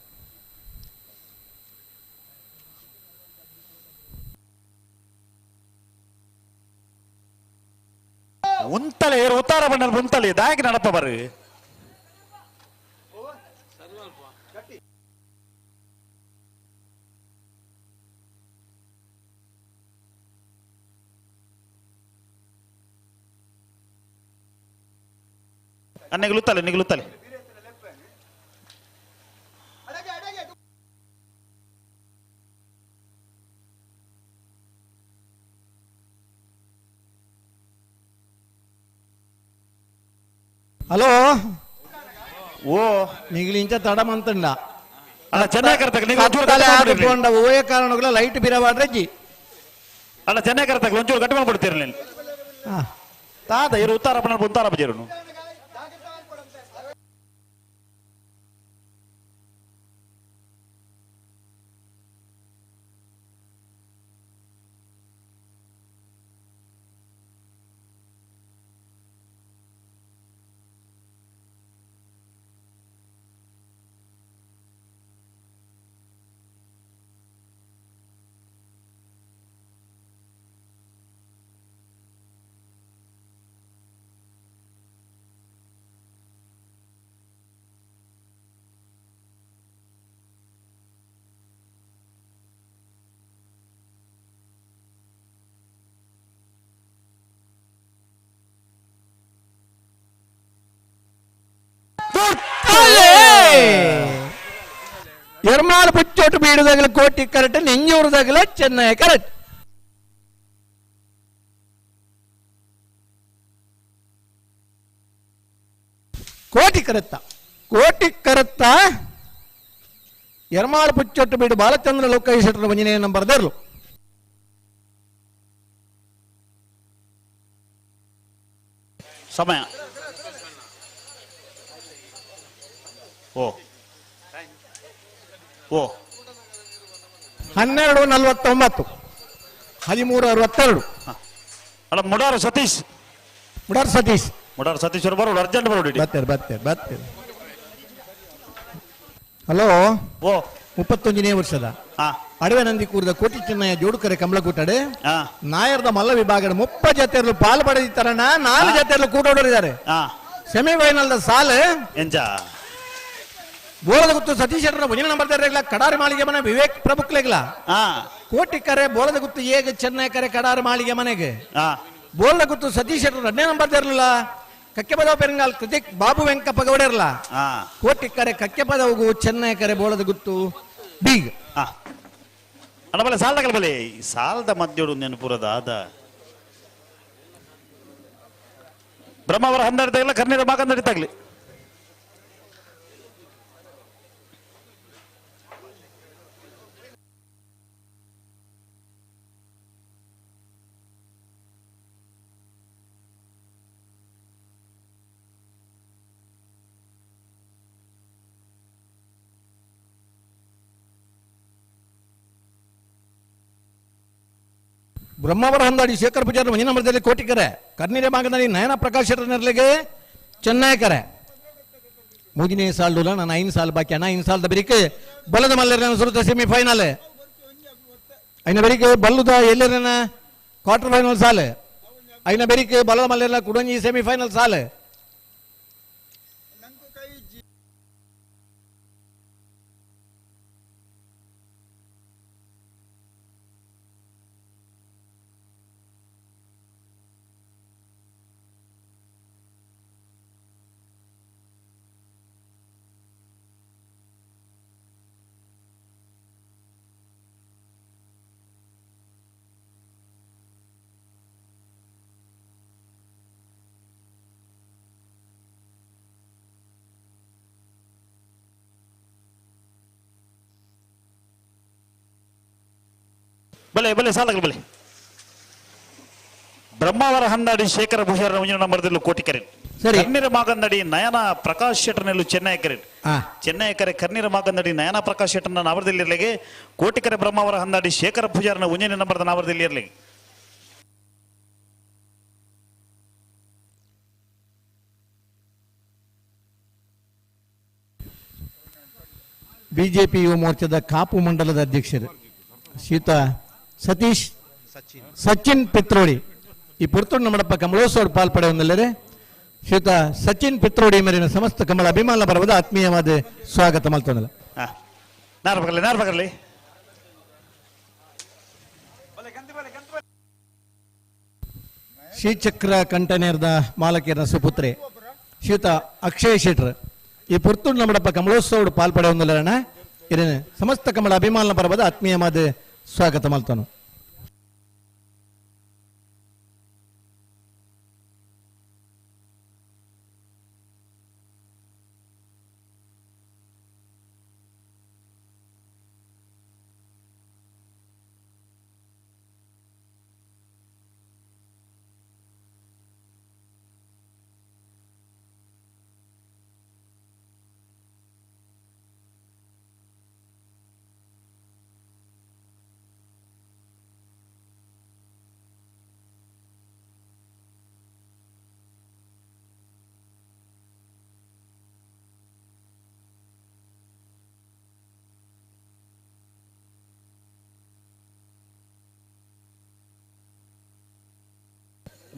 ಉಂತಲೆ ಉತ್ತಾರ ಬಣ್ಣಲ್ಲಿ ಉಂತಲೆ ದಾಯಕ ನಡಪ ಬರ್ರಿ ನಿಗಲುತ್ತಲೆ ಹಲೋ ಓ ನಿಗಿಲಿ ಇಂಚ ತಡ ಮಂತಂಡ ಅಲ್ಲ ಚೆನ್ನಾಗಿ ಕರ್ತಾಗ ನೀವು ಒಂಚೂರು ತಲೆ ಗಟ್ಟಿ ಮಾಡ್ಬಿಡ್ರಿ. ಆಡಿಕೊಂಡ ಓಯ ಕಾರಣಗಳ ಲೈಟ್ ಬಿರವಾಡ್ರಜ್ಜಿ ಅಲ್ಲ ಚೆನ್ನಾಗಿ ಕರ್ತಾಗ ಒಂಚೂರು ಗಟ್ಟಿ ಮಾಡ್ಬಿಡ್ತೀರಿ ನೀನು ತಾತ ಇರು ಉತ್ತಾರ ಬಜೀರು ಎರ್ಮಾಳ ಪುಚ್ಚೋಟು ಬೀಡುದಾಗಲ ಕೋಟಿ ಕರೆಕ್ಟ್ ನೆಂಜೂರದಾಗಲ ಚೆನ್ನೈ ಕರೆಕ್ಟ್ ಕೋಟಿ ಕರೆತ್ತ ಎರ್ಮಾಳ ಪುಚ್ಚೊಟ್ಟು ಬೀಡು ಬಾಲಚಂದ್ರ ಲೋಕೇಶ್ವರ ಮಂಜನೇಯ ನಂಬರ್ ದೇರ್ಲು ಸಮಯ ಓ ಓ 12:49 13:62 ಅಲ್ಲ ಮುಡಾರು ಸತೀಶ್ ಅವರು ಬರೋಡು ಅರ್ಜೆಂಟ್ ಬರೋಡಿ ಬರ್ತೇನೆ ಹಲೋ ಓ 31ನೇ ವರ್ಷದ ಹಾ ಅಡವೆ ನಂದಿ ಕೂರಿದ ಕೋಟಿ ಚೆನ್ನಯ್ಯ ಜೋಡುಕರೆ ಕಮಲಗುಟ್ಟಡೆ ಹಾ ನಾಯರ್ದ ಮಲ್ಲ ವಿಭಾಗದ 30 ಜತೆಯಲ್ಲೂ ಪಾಲು ಪಡೆದಿದ್ದಾರಣ್ಣ 4 ಜತೆಯಲ್ಲೂ ಕೂಡೋಡಿದ್ದಾರೆ ಹಾ ಸೆಮಿಫೈನಲ್ ಸಾಲು ಎಂಜ ಬೋಳದ ಗುತ್ತು ಸತೀಶ್ ಮುಂದಿನ ನಂಬರ್ ಕಡಾರಿ ಮಾಳಿಗೆ ಮನೆ ವಿವೇಕ್ ಪ್ರಭುಕ್ಲೆಗ್ಲ ಹಾ ಕೋಟಿ ಕರೆ ಬೋಳದ ಗುತ್ತು ಏಗ ಚೆನ್ನೈ ಕರೆ ಕಡಾರಿ ಮಾಳಿಗೆ ಮನೆಗೆ ಹಾ ಬೋಳದ ಗುತ್ತು ಸತೀಶ್ 2ನೇ ನಂಬರ್ ಇರಲಿಲ್ಲ ಕಕ್ಕೆ ಪದವ ಪೆರಂಗಾಲ್ ಕೃತಿಕ್ ಬಾಬು ವೆಂಕಪ್ಪ ಗೌಡರ್ಲ ಹಾ ಕೋಟಿ ಕರೆ ಕಕ್ಕೆ ಪದವಗೂ ಚೆನ್ನೈ ಕರೆ ಬೋಳದ ಗುತ್ತು ಬೀಗ್ ಹಾ ಅಣ್ಣ ಬಲೆ ಸಾಲದ ಬಲೆ ಸಾಲದ ಮಧ್ಯೋಡು ನೆನಪುರದ ಆದ ಬ್ರಹ್ಮಾವರ 12 ಕರ್ನೀರ ಮಾಕ ನಡೀತಾಗ್ಲಿ ಬ್ರಹ್ಮಾವರ ಹೊಂದಾಡಿ ಶೇಖರ್ ಪೂಜಾರಿ ಮಂಜಿನ ಮರದಲ್ಲಿ ಕೋಟಿಕರೆ ಕರ್ನೀರೆ ಮಾಗದಲ್ಲಿ ನಯನ ಪ್ರಕಾಶ್ ನೆರಳಿಗೆ ಚೆನ್ನೈ ಕರೆ ಮೂಗಿನೇ ಸಾಲ್ಡುಲ ನಾನು 5 ಸಾಲ್ ಬಾಕಿ ಅಣ್ಣ 5 ಸಾಲದ ಬರೀಕೆ ಬಲದ ಮಲ್ಲರ ಸುರುತ ಸೆಮಿಫೈನಲ್ ಐನ ಬರೀಕೆ ಬಲ್ಲುದ ಎಲ್ಲರನ ಕ್ವಾರ್ಟರ್ ಫೈನಲ್ ಸಾಲ್ ಐನ ಬರೀಕೆ ಬಲದ ಮಲ್ಲರ ಕುಡಂಜಿ ಸೆಮಿಫೈನಲ್ ಸಾಲ್ ಬಲೆ ಬಲೆ ಸಾಲಗಲ್ ಬಲೆ ಬ್ರಹ್ಮಾವರ ಹಂದಾಡಿ ಶೇಖರ ಭೂಷಾರ ಮುಂಜಿನ ನಂಬರ್ದಲ್ಲೂ ಕೋಟಿಕರೆ ಸರಿ. ಕರ್ನೀರ ಮಾಗಂದಡಿ ನಯನ ಪ್ರಕಾಶ್ ಶೆಟ್ಟರ್ನಲ್ಲೂ ಚೆನ್ನೈ ಕರೆ ಚೆನ್ನೈ ಕರೆ ಕರ್ನೀರ ಮಾಗಂದಡಿ ನಯನ ಪ್ರಕಾಶ್ ಶೆಟ್ಟರ್ನ ನಾವರದಲ್ಲಿರಲಿಗೆ ಕೋಟಿಕರೆ ಬ್ರಹ್ಮಾವರ ಹಂದಾಡಿ ಶೇಖರ ಪೂಜಾರನ ಮುಂಜಿನ ನಂಬರ್ದ ನಾವರದಲ್ಲಿ ಇರಲಿ ಬಿಜೆಪಿ ಯುವ ಮೋರ್ಚಾದ ಕಾಪು ಮಂಡಲದ ಅಧ್ಯಕ್ಷರು ಶ್ರೀಯುತ ಸಚಿನ್ ಪಿತ್ರೋಡಿ ಈ ಪುರ್ತೂರು ನಮ್ಮಡಪ್ಪ ಕಮಲೋತ್ಸವ ಪಾಲ್ಪಡೆ ಹೊಂದಲ್ಲರೆ ಶ್ರೀಯುತ ಸಚಿನ್ ಪಿತ್ರೋಡಿ ಮೇಲಿನ ಸಮಸ್ತ ಕಮಲ ಅಭಿಮಾನ ಬರವಾದ ಆತ್ಮೀಯವಾದ ಸ್ವಾಗತ ಮಲ್ತೊಂದಲ್ಲ ನಾರ್ಬಗರ್ಲಿ ಶ್ರೀಚಕ್ರ ಕಂಟನೇರ್ದ ಮಾಲಕಿಯರ ಸುಪುತ್ರೆ ಶ್ರೀಯುತ ಅಕ್ಷಯ್ ಶೆಟ್ರ್ ಈ ಪುರ್ತೂರು ನಮ್ಮಡಪ್ಪ ಕಮಲೋತ್ಸವ ಪಾಲ್ಪಡೆ ಹೊಂದಲ್ಲರಣ ಇದನ್ನು ಸಮಸ್ತ ಕಮಲ ಅಭಿಮಾನ ಬರವಾದ ಆತ್ಮೀಯವಾದ ಸ್ವಾಗತ ಮಲ್ತನು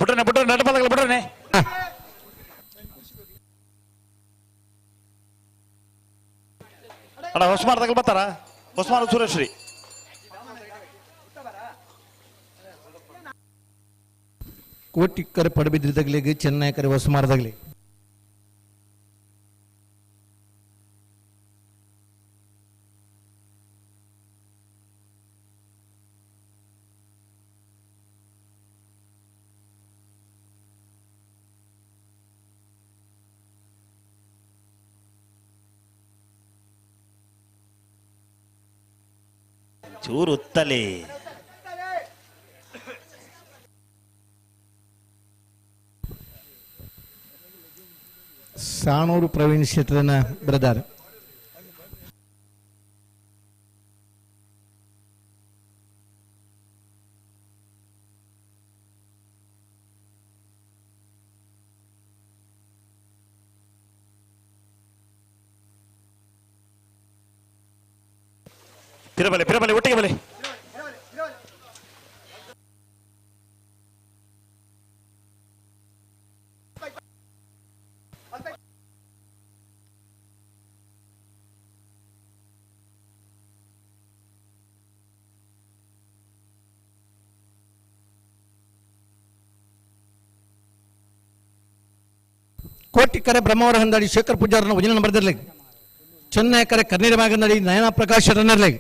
ಬಿಡ್ರನೆ ಬಿಡ್ರನೆ ನಡಪದಾಗಲ್ಲ ಬಿಡ್ರನೆ. ಅಣ್ಣ ಹೊಸಮಾರದಾಗಲ್ಲ ಬರ್ತಾರ ಹೊಸಮಾರ ಸುರೇಶ್ರೀ. ಕೋಟಿಕ್ಕರೆ ಪಡುಬಿದ್ರಿದಾಗಲಿಗೆ ಚೆನ್ನೈಕರೆ ಹೊಸಮಾರದಾಗಲಿ ಚೂರು ಉತ್ತಲೆ ಸಾಣೂರು ಪ್ರವೀಣ್ ಶೆಟ್ಟರನ ಬ್ರದರ್. ಪಿರಬಲೆ ಒಟ್ಟಿಗೆ ಬಲೆ. ಕೋಟಿಕ್ಕರೆ ಬ್ರಹ್ಮವರ ಹಂದಾಡಿ ಶೇಖರ್ ಪೂಜಾರನ ಉಜಿನ ನಂಬರ್ದಲ್ಲಿ ಚೆನ್ನೈಕರೆ ಕರ್ನೀರ ಮಾಗಂದಾಡಿ ನಯನ ಪ್ರಕಾಶ್ ರನ್ನರ್ಲೆಗ್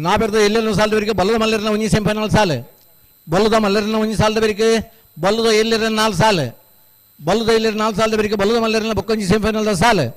ನಾ ಬೆರೆದ ಎಲ್ಲೆಲ್ಲ ಸಾಲದವರಿಗೆ ಬಲ್ಲದ ಮಲ್ಲರಿನ ಒಂಜಿ ಸೆಮಿಫೈನಲ್ ಸಾಲು ಬಲ್ಲದ ಮಲ್ಲರಿನ ಒಂಜಿ ಸಾಲದವರಿಗೆ ಬಲ್ಲದ ಎಲ್ಲರ 4 ಸಾಲು ಬಲ್ಲದ ಎಲ್ಲರ 4 ಸಾಲದವರಿಗೆ ಬಲ್ಲದ ಮಲ್ಲರಿನ ಬೊಕ್ಕೊಂಜಿ ಸೆಮಿಫೈನಲ್ ಸಾಲು.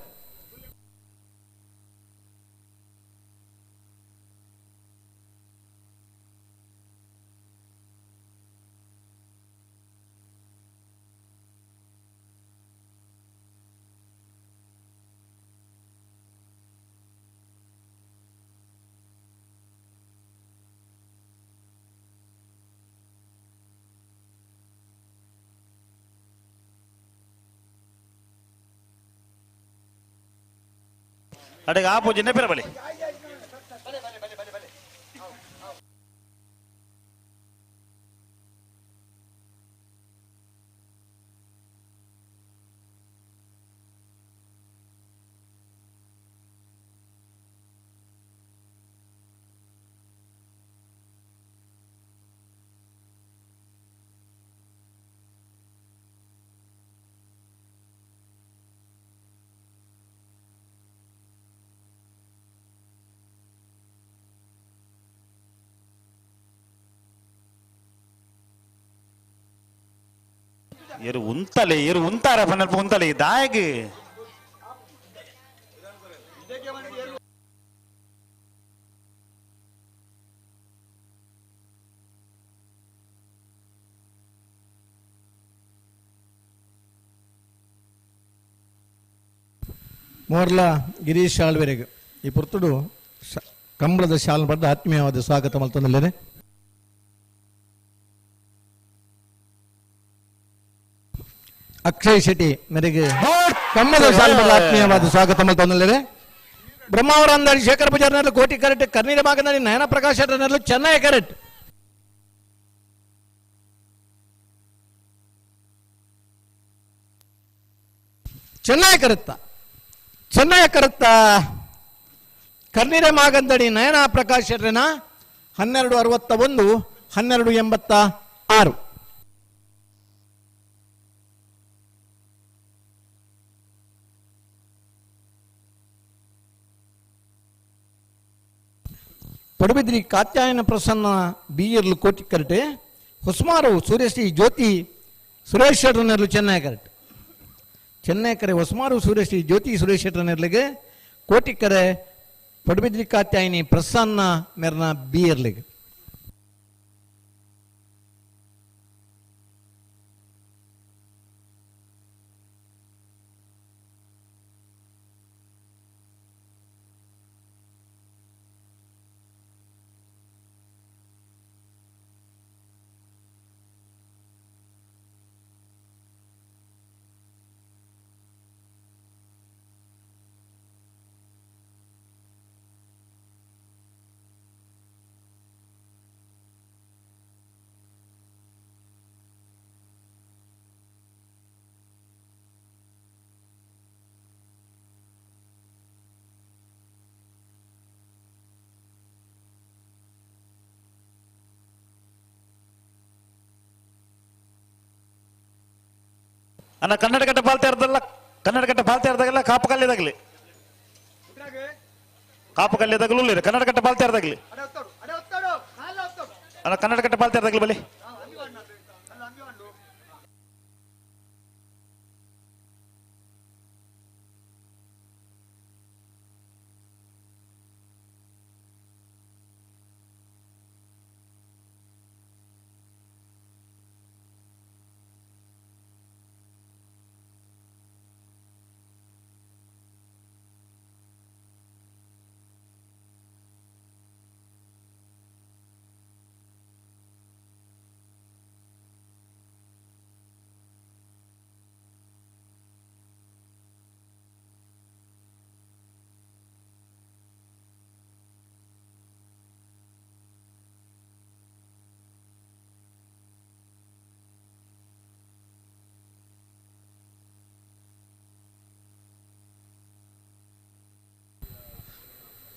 ಅಡೆಗೆ ಆ ಪೂಜೆನೆ ಪಿರಬಲೆ. ಏರು ಉಂತಾರ ಪನ್ನಲ್ಪ ಉಂತಲೆ ದಾಯಗ್ ಮೋರ್ಲ ಗಿರೀಶ್ ಆಳ್ವೆರೆಗೆ ಈ ಪುರ್ತುಡು ಕಂಬಳದ ಶಾಲ್ ಪಡೆದ ಆತ್ಮೀಯವಾದ ಸ್ವಾಗತ ಮಲ್ತೊಂದಲ್ಲೇನೆ. ಅಕ್ಷಯ್ ಶೆಟ್ಟಿ ಮೇರೆಗೆ ಕಂಬಳದ ಶಾಲ್ ಪಡೆದ ಆತ್ಮೀಯವಾದ ಸ್ವಾಗತ ಮಲ್ತೊಂದಲ್ಲೇನೆ. ಬ್ರಹ್ಮಾವರ ಅಂದಾಡಿ ಶೇಖರ್ ಪೂಜಾರನಲ್ಲೂ ಕೋಟಿ ಕರೆಕ್ಟ್ ಕರ್ನೀರ ಮಾಗಂದಾಡಿ ನಯನ ಪ್ರಕಾಶ್ ರನ್ನರ್ಲು ಚೆನ್ನೈ ಕರೆಕ್ಟ್ ಚೆನ್ನೈ ಕರುತ್ತ ಕರ್ನೀರ ಮಾಗಂದಡಿ ನಯನ ಪ್ರಕಾಶ್ ಶೆಟ್ಟರನ 1261 1286. ಪಡುಬಿದ್ರಿ ಕಾತ್ಯಾಯನ ಪ್ರಸನ್ನ ಬಿಯರ್ಲು ಕೋಟಿ ಕರೆಕ್ಟ್ ಹೊಸಮಾರು ಸೂರ್ಯಶ್ರೀ ಜ್ಯೋತಿ ಸುರೇಶ್ ಶೆಟ್ಟರನರ್ಲು ಚೆನ್ನೈ ಕರೆಕ್ಟ್ ಚೆನ್ನೈಕರೆ ಹೊಸಮಾರು ಸೂರ್ಯಶ್ರೀ ಜ್ಯೋತಿ ಸುರೇಶ್ ಶೆಟ್ಟರನರ್ಲಿಗೆ ಕೋಟಿಕರೆ ಪಡುಬಿದ್ರಿ ಕಾತ್ಯಾಯಿನಿ ಪ್ರಸನ್ನ ಮೆರ್ನ ಬಿಯರ್ಲಿಗೆ. ಅಣ್ಣ ಕನ್ನಡಕಟ್ಟೆ ಪಾಲ್ತೆ ಅರ್ಧಾಗೆಲ್ಲ ಕಾಪು ಕಲ್ಯದಾಗ್ಲಿ ಕನ್ನಡಕಟ್ಟೆ ಪಾಲ್ತೆ ಅರ್ಧಾಗ್ಲಿ ಅಣ್ಣ ಕನ್ನಡಕಟ್ಟೆ ಪಾಲ್ತೆ ಅರ್ಧಾಗ್ಲಿ ಬಲಿ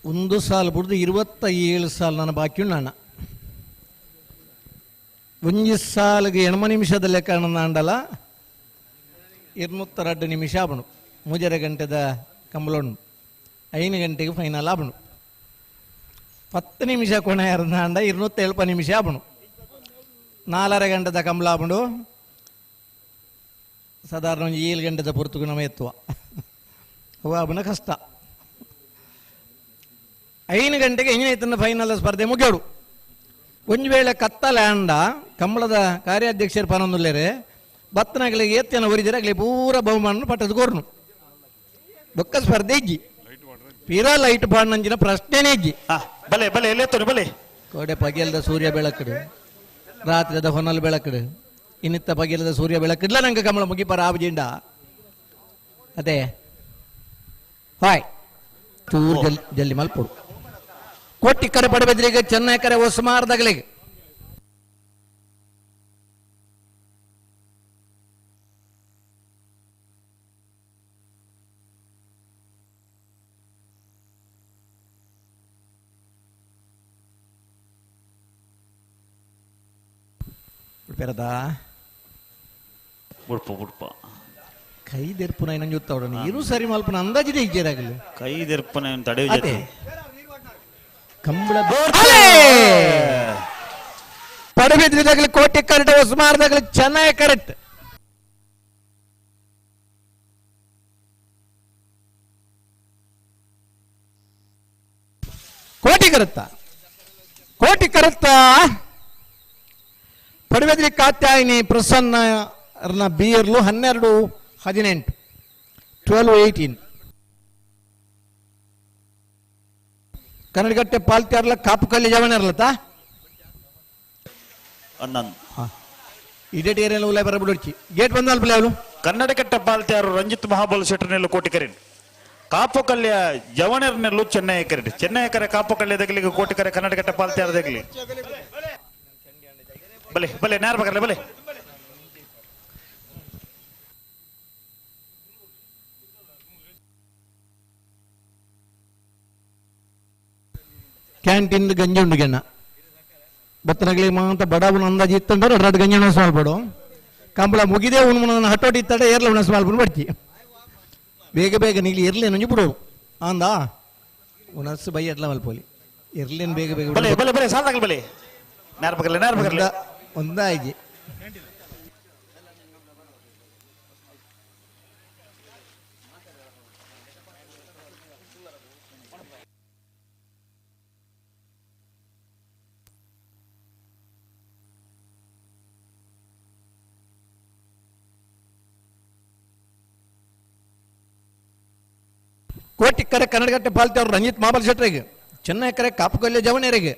ಒಂದು ಸಾಲ ಬಿಡ್ದು 27 ಸಾಲ ನನ್ನ ಬಾಕಿ ಉಂಡು ಅಣ್ಣ ಒಂಜಿ ಸಾಲಿಗೆ 8 ನಿಮಿಷದ ಲೆಕ್ಕ ಅಂಡಲ 22 ನಿಮಿಷ ಆಬಣು 3 ಗಂಟೆದ ಕಂಬಳೊಂಡು 5 ಗಂಟೆಗೆ ಫೈನಲ್ ಆಬಣು 10 ನಿಮಿಷ ಕೊನೆ ಅಂಡ 270 ನಿಮಿಷ ಆಬಣು 4 ಗಂಟೆದ ಕಂಬಳ ಆಬಣು ಸಾಧಾರಣ 7 ಗಂಟೆದ ಪುರ್ತುಕು ನಮ್ಮ ಎತ್ತುವ ಅವು ಆಬಣ ಕಷ್ಟ 5 ಗಂಟೆಗೆ ಎಂಜಿನೈತನ ಫೈನಲ್ ಸ್ಪರ್ಧೆ ಮುಗಿಯೋಡು ಒಂದು ವೇಳೆ ಕತ್ತಲೆ ಅಂಡ ಕಂಬಳದ ಕಾರ್ಯಾಧ್ಯಕ್ಷರು ಪನೊಂದುಲ್ಲೇರೆ ಬತ್ತನಗಳಿಗೆ ಎತ್ತನ ಒರಿದಿರಾಗಲಿ ಪೂರ ಬಹುಮಾನ ಪಟ್ಟದ ಕೋರ್ನು ಬೊಕ್ಕ ಸ್ಪರ್ಧೆ ಇಜ್ಜಿ ಪೀರಾ ಲೈಟ್ ಪಾಡ್ನಂಚಿನ ಪ್ರಶ್ನೆನೇ ಇಜ್ಜಿ ಬಲೆ ಬಲೆ ಎಲ್ಲೆತ್ತನು ಬಲೆ ಕೋಡೆ ಪಗೆಲ್ದ ಸೂರ್ಯ ಬೆಳಕಡು ರಾತ್ರಿದ ಹೊನಲ್ ಬೆಳಕಡು ಇನ್ನಿತ್ತ ಪಗೆಲ್ದ ಸೂರ್ಯ ಬೆಳಕಿಡ್ಲ ನಂಗೆ ಕಂಬಳ ಮುಗಿಪರ ಆಬಜಿಂಡ ಅದೇ ಹಾಯ್ ಚೂರು ಜಲ್ದಿ ಮಲ್ಪುಡು ಕೊಟ್ಟಿ ಕರೆ ಪಡಬೆದ್ರಿಗೆ ಚೆನ್ನೈ ಕರೆ ಒಸ್ಮಾರ್ದಾಗಲಿಗೆ పెరదా ಬುಡ್ಪ ಕೈ ದೆರ್ಪುನ ನಂಗೆ ಗೊತ್ತವಡ ನೀರು ಸರಿ ಮಲ್ಪನ ಅಂದಾಜಿದೆ ಇಜ್ಜೇರಾಗಲಿ ಕೈ ದೆರ್ಪನ ತಡೆಯುತ್ತೆ ಕಂಬಳ ಪಡಬಿದ್ರಿದಾಗಲಿ ಕೋಟೆ ಕರೆಕ್ಟ್ ಹೊಸಮಾರ್ದಾಗಲಿ ಚೆನ್ನಾಗಿ ಕರೆಕ್ಟ್ ಕೋಟಿ ಕರುತ್ತಾ ಪಡಬೇದ್ರಿ ಕಾತ್ಯಾಯಿನಿ ಪ್ರಸನ್ನ ಬೀರ್ಲು 12-18 12-18 ಕನ್ನಡಗಟ್ಟೆ ಪಾಲ್ತಿಯಾರ್ಲ ಕಾಪು ಕಲ್ಲಿ ಜವನ ಇರ್ಲತ್ತಾ ಇಡೇಟ್ ಏರಿಯಲ್ಲ ಉಲಾಯ್ ಬರಬಿಡೋರ್ಚಿ ಗೇಟ್ ಬಂದಲ್ ಬಿಲೆ ಅವಳು ಕನ್ನಡಕಟ್ಟೆ ಪಾಲ್ತಿಯಾರು ರಂಜಿತ್ ಮಹಾಬಲ್ ಶೆಟ್ಟರ್ನೆಲ್ಲ ಕೋಟಿ ಕರೆನ್ ಕಾಪು ಕಲ್ಯ ಜವನರ್ನೆಲ್ಲೂ ಚೆನ್ನೈ ಕರೆಟ್ ಚೆನ್ನೈ ಕರೆ ಕಾಪು ಕಲ್ಯದಾಗಲಿ ಕೋಟಿ ಕರೆ ಕನ್ನಡಕಟ್ಟೆ ಪಾಲ್ತಿಯಾರದಾಗಲಿ ಬಲೆ ಬಲೆ ನೇರ ಬಗರ್ಲೆ ಬಲೆ ಕ್ಯಾಂಟೀನ್ ಗಂಜಿ ಉಂಡು ಗೆಣ್ಣ ಬತ್ತನಗಲಿ ಮಾತ ಬಡಾಬುನ ಅಂದಾಜು ಇತ್ತಂದ್ರೆ 2 ಗಂಜಿ ಉಣಸ್ ಮಾಡ್ಬೇಡು ಕಂಬಳ ಮುಗಿದೇ ಉಣ್ಮನ ಹಟ್ಟೋಟಿ ಇತ್ತಡೆ ಏರ್ಲ ಉಣಸ್ ಮಾಡ್ಬಿಡು ಬರ್ತಿ ಬೇಗ ಬೇಗ ನೀಲಿ ಇರ್ಲಿ ನಂಜು ಬಿಡು ಅಂದ ಉಣಸ್ ಬೈ ಎಡ್ಲ ಮಲ್ಪೋಲಿ ಇರ್ಲೇನು ಬೇಗ ಬೇಗ ಬಲೆ ಬಲೆ ಬಲೆ ಸಾಲಾಗಲಿ ಬಲೆ ನೇರ ಬಗರ್ಲೆ ಒಂದಾಯ್ಜಿ ಕೋಟಿ ಕರೆ ಕನ್ನಡಗಟ್ಟೆ ಪಾಲ್ತಿ ಅವರು ರಂಜಿತ್ ಮಹಾಬಲ್ ಶೆಟ್ಟರಿಗೆ ಚೆನ್ನೈ ಕರೆ ಕಾಪು ಕಲ್ಯ ಜವನೇರಿಗೆ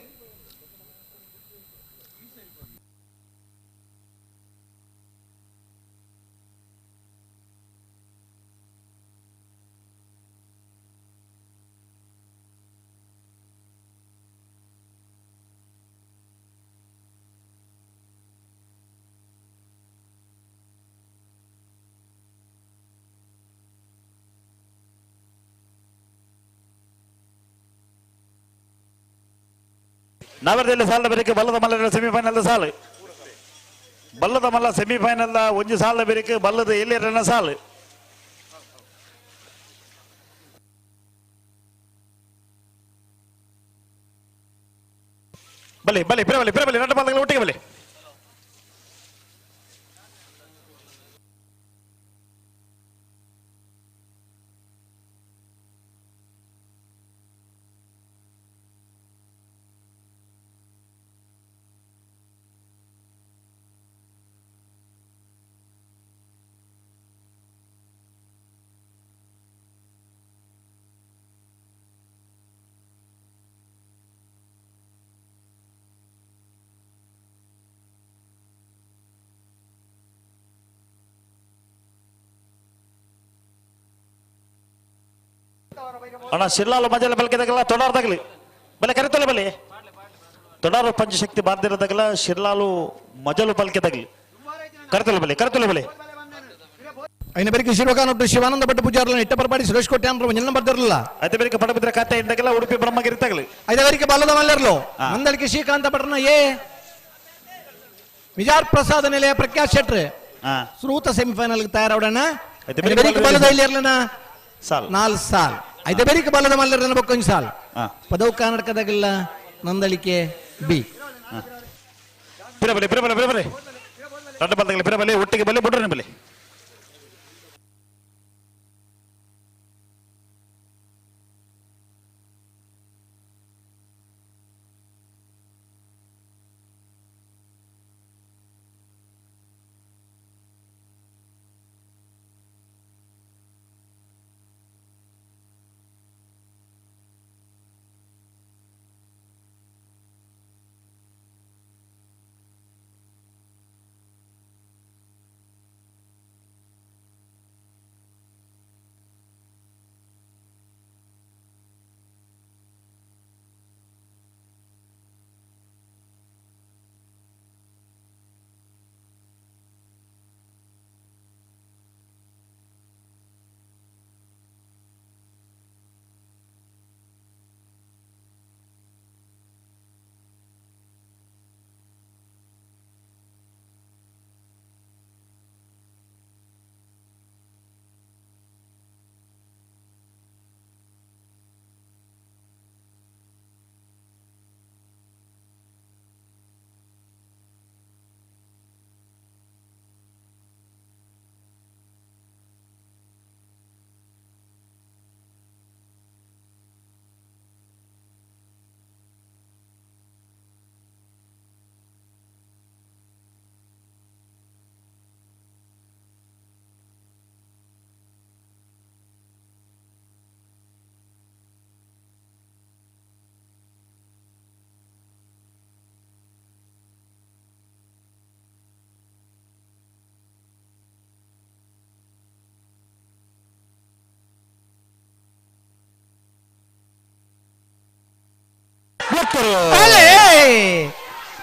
ನವರದಲ್ಲಿ ಸಾಲ ಬರೀಕೆ ಬಲ್ಲದ ಮಲ್ಲರ ಸೆಮಿಫೈನಲ್ ಸಾಲು ಬಲ್ಲದ ಮಲ್ಲ ಸೆಮಿಫೈನಲ್ ಒಂಜಿ ಸಾಲ ಬೇರಿಕೆ ಬಲ್ಲದ ಎಲ್ಲಿ ರನ್ನ ಸಾಲು ಬಲೆ ಬಲೆ ಬಿರಬಲೆ ಬಿರಬಲೆ ಎರಡು ಬಾಲ್ಗಳು ಒಟ್ಟಿಗೆ ಬಲೆ ಅಣ್ಣ ಶಿರ್ಲಾಲು ಮಜಲ ಬಲ್ಕೆದಾಗಲ್ಲ ತೊಡಾರ್ದಾಗಲಿ ಬಲೆ ಕರೆತಲ್ಲ ಬಲೆ ತೊಡಾರು ಪಂಚಶಕ್ತಿ ಬಾರ್ದಿರೋದಾಗಲ್ಲ ಶಿರ್ಲಾಲು ಮಜಲು ಬಲ್ಕೆದಾಗಲಿ ಕರೆತಲ್ಲ ಬಲೆ అయిన పేరుకి శివకానొట్టు శివానంద భట్ పూజారులను ఇట్టపరపాడి సురేష్ కోట్యాన్ నిన్న ಬರ್ದಿರಲಿಲ್ಲ ಅದೇ ಬೇರೆ ಪಡಬಿದ್ರ ಖಾತೆ ಇಂದಾಗೆಲ್ಲ ಉಡುಪಿ ಬ್ರಹ್ಮಗಿರಿ ತಗಲಿ ಐದವರಿಗೆ ಬಲ್ಲದ ಮಲ್ಲರ್ಲು ನಂದಳಿಕೆ ಶ್ರೀಕಾಂತ ಭಟ್ರನ ಎ ವಿಜಾರ್ ಪ್ರಸಾದ ನಿಲಯ ಪ್ರಖ್ಯಾತ್ ಶೆಟ್ರ್ ಶ್ರೂತ ಸೆಮಿಫೈನಲ್ ತಯಾರವಡಣ ಐದವರಿಗೆ ಬಲ್ಲದ ಇಲ್ಲಿರ್ಲನ ಸಾಲ್ 4 ಸಾಲ್ ಐದವರಿಗೆ ಬಲ್ಲದ ಮಲ್ಲರ್ನ ಬಕ್ಕೊಂಜ್ ಸಾಲ್ ಪದವು ಕರ್ನಾಟಕದಾಗಿಲ್ಲ ನಂದಳಿಕೆ ಬಿ ಬಿರಬಲೆ ಎರಡು ಬಾಲ್ದಾಗಲಿ ಬಿರಬಲೆ ಒಟ್ಟಿಗೆ ಬಲೆ ಬುಡ್ರನೆ ಬಲೆ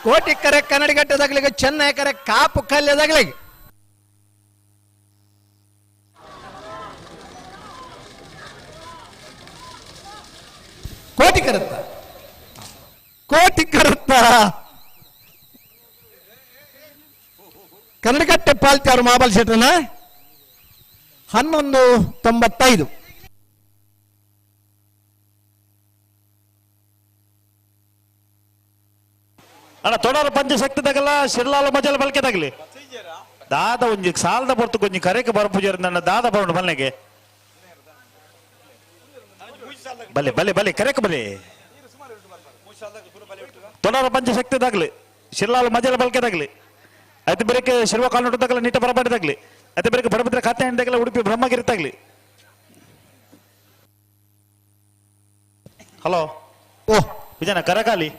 ಕೋಟಿಕ್ಕರೆ ಕನ್ನಡಿಗಟ್ಟದಾಗ್ಲಿಗೆ ಚೆನ್ನೈಕರೆ ಕಾಪು ಕಲ್ಯದಾಗ್ಲಿಗೆ ಕೋಟಿ ಕರುತ್ತ ಕನ್ನಡಗಟ್ಟೆ ಪಾಲ್ತ್ಯಾರು ಮಾಬಲ್ ಶೆಟ್ರನ 1195 ಅಣ್ಣ ತೊಡಾರು ಪಂಚಶಕ್ತಿದಾಗಲ್ಲ ಶಿರ್ಲಾಲು ಮಜಲ್ ಬಲ್ಕೆದಾಗಲಿ ದಾದ ಒಂಜಿ ಸಾಲದ ಹೊರ್ತು ಕೊಂಚ ಕರೆಗೆ ಬರಪೂಜಾರ ನನ್ನ ದಾದ ಬರೋಣ ಮನೆಗೆ ಬಲೆ ಕರೆಕ ಬಲೆ ತೊಡಾರು ಪಂಚಶಕ್ತಿದಾಗಲಿ ಶಿರ್ಲಾಲು ಮಜಲ್ ಬಲ್ಕೆದಾಗಲಿ ಅತಿ ಬೇರೆ ಶಿರ್ವ ಕಾಲ್ನೋಟದಾಗಲ್ಲ ನೀಟ ಬರಬಾರ್ದಾಗ್ಲಿ ಅತಿ ಬೇರೆ ಬಡಬಿದ್ರ ಖಾತೆ ಹಿಂದಾಗಲ್ಲ ಉಡುಪಿ ಬ್ರಹ್ಮಗಿರಿ ತಾಗ್ಲಿ ಹಲೋ ಓ ವಿಜಯನ ಕರಕಾಲಿ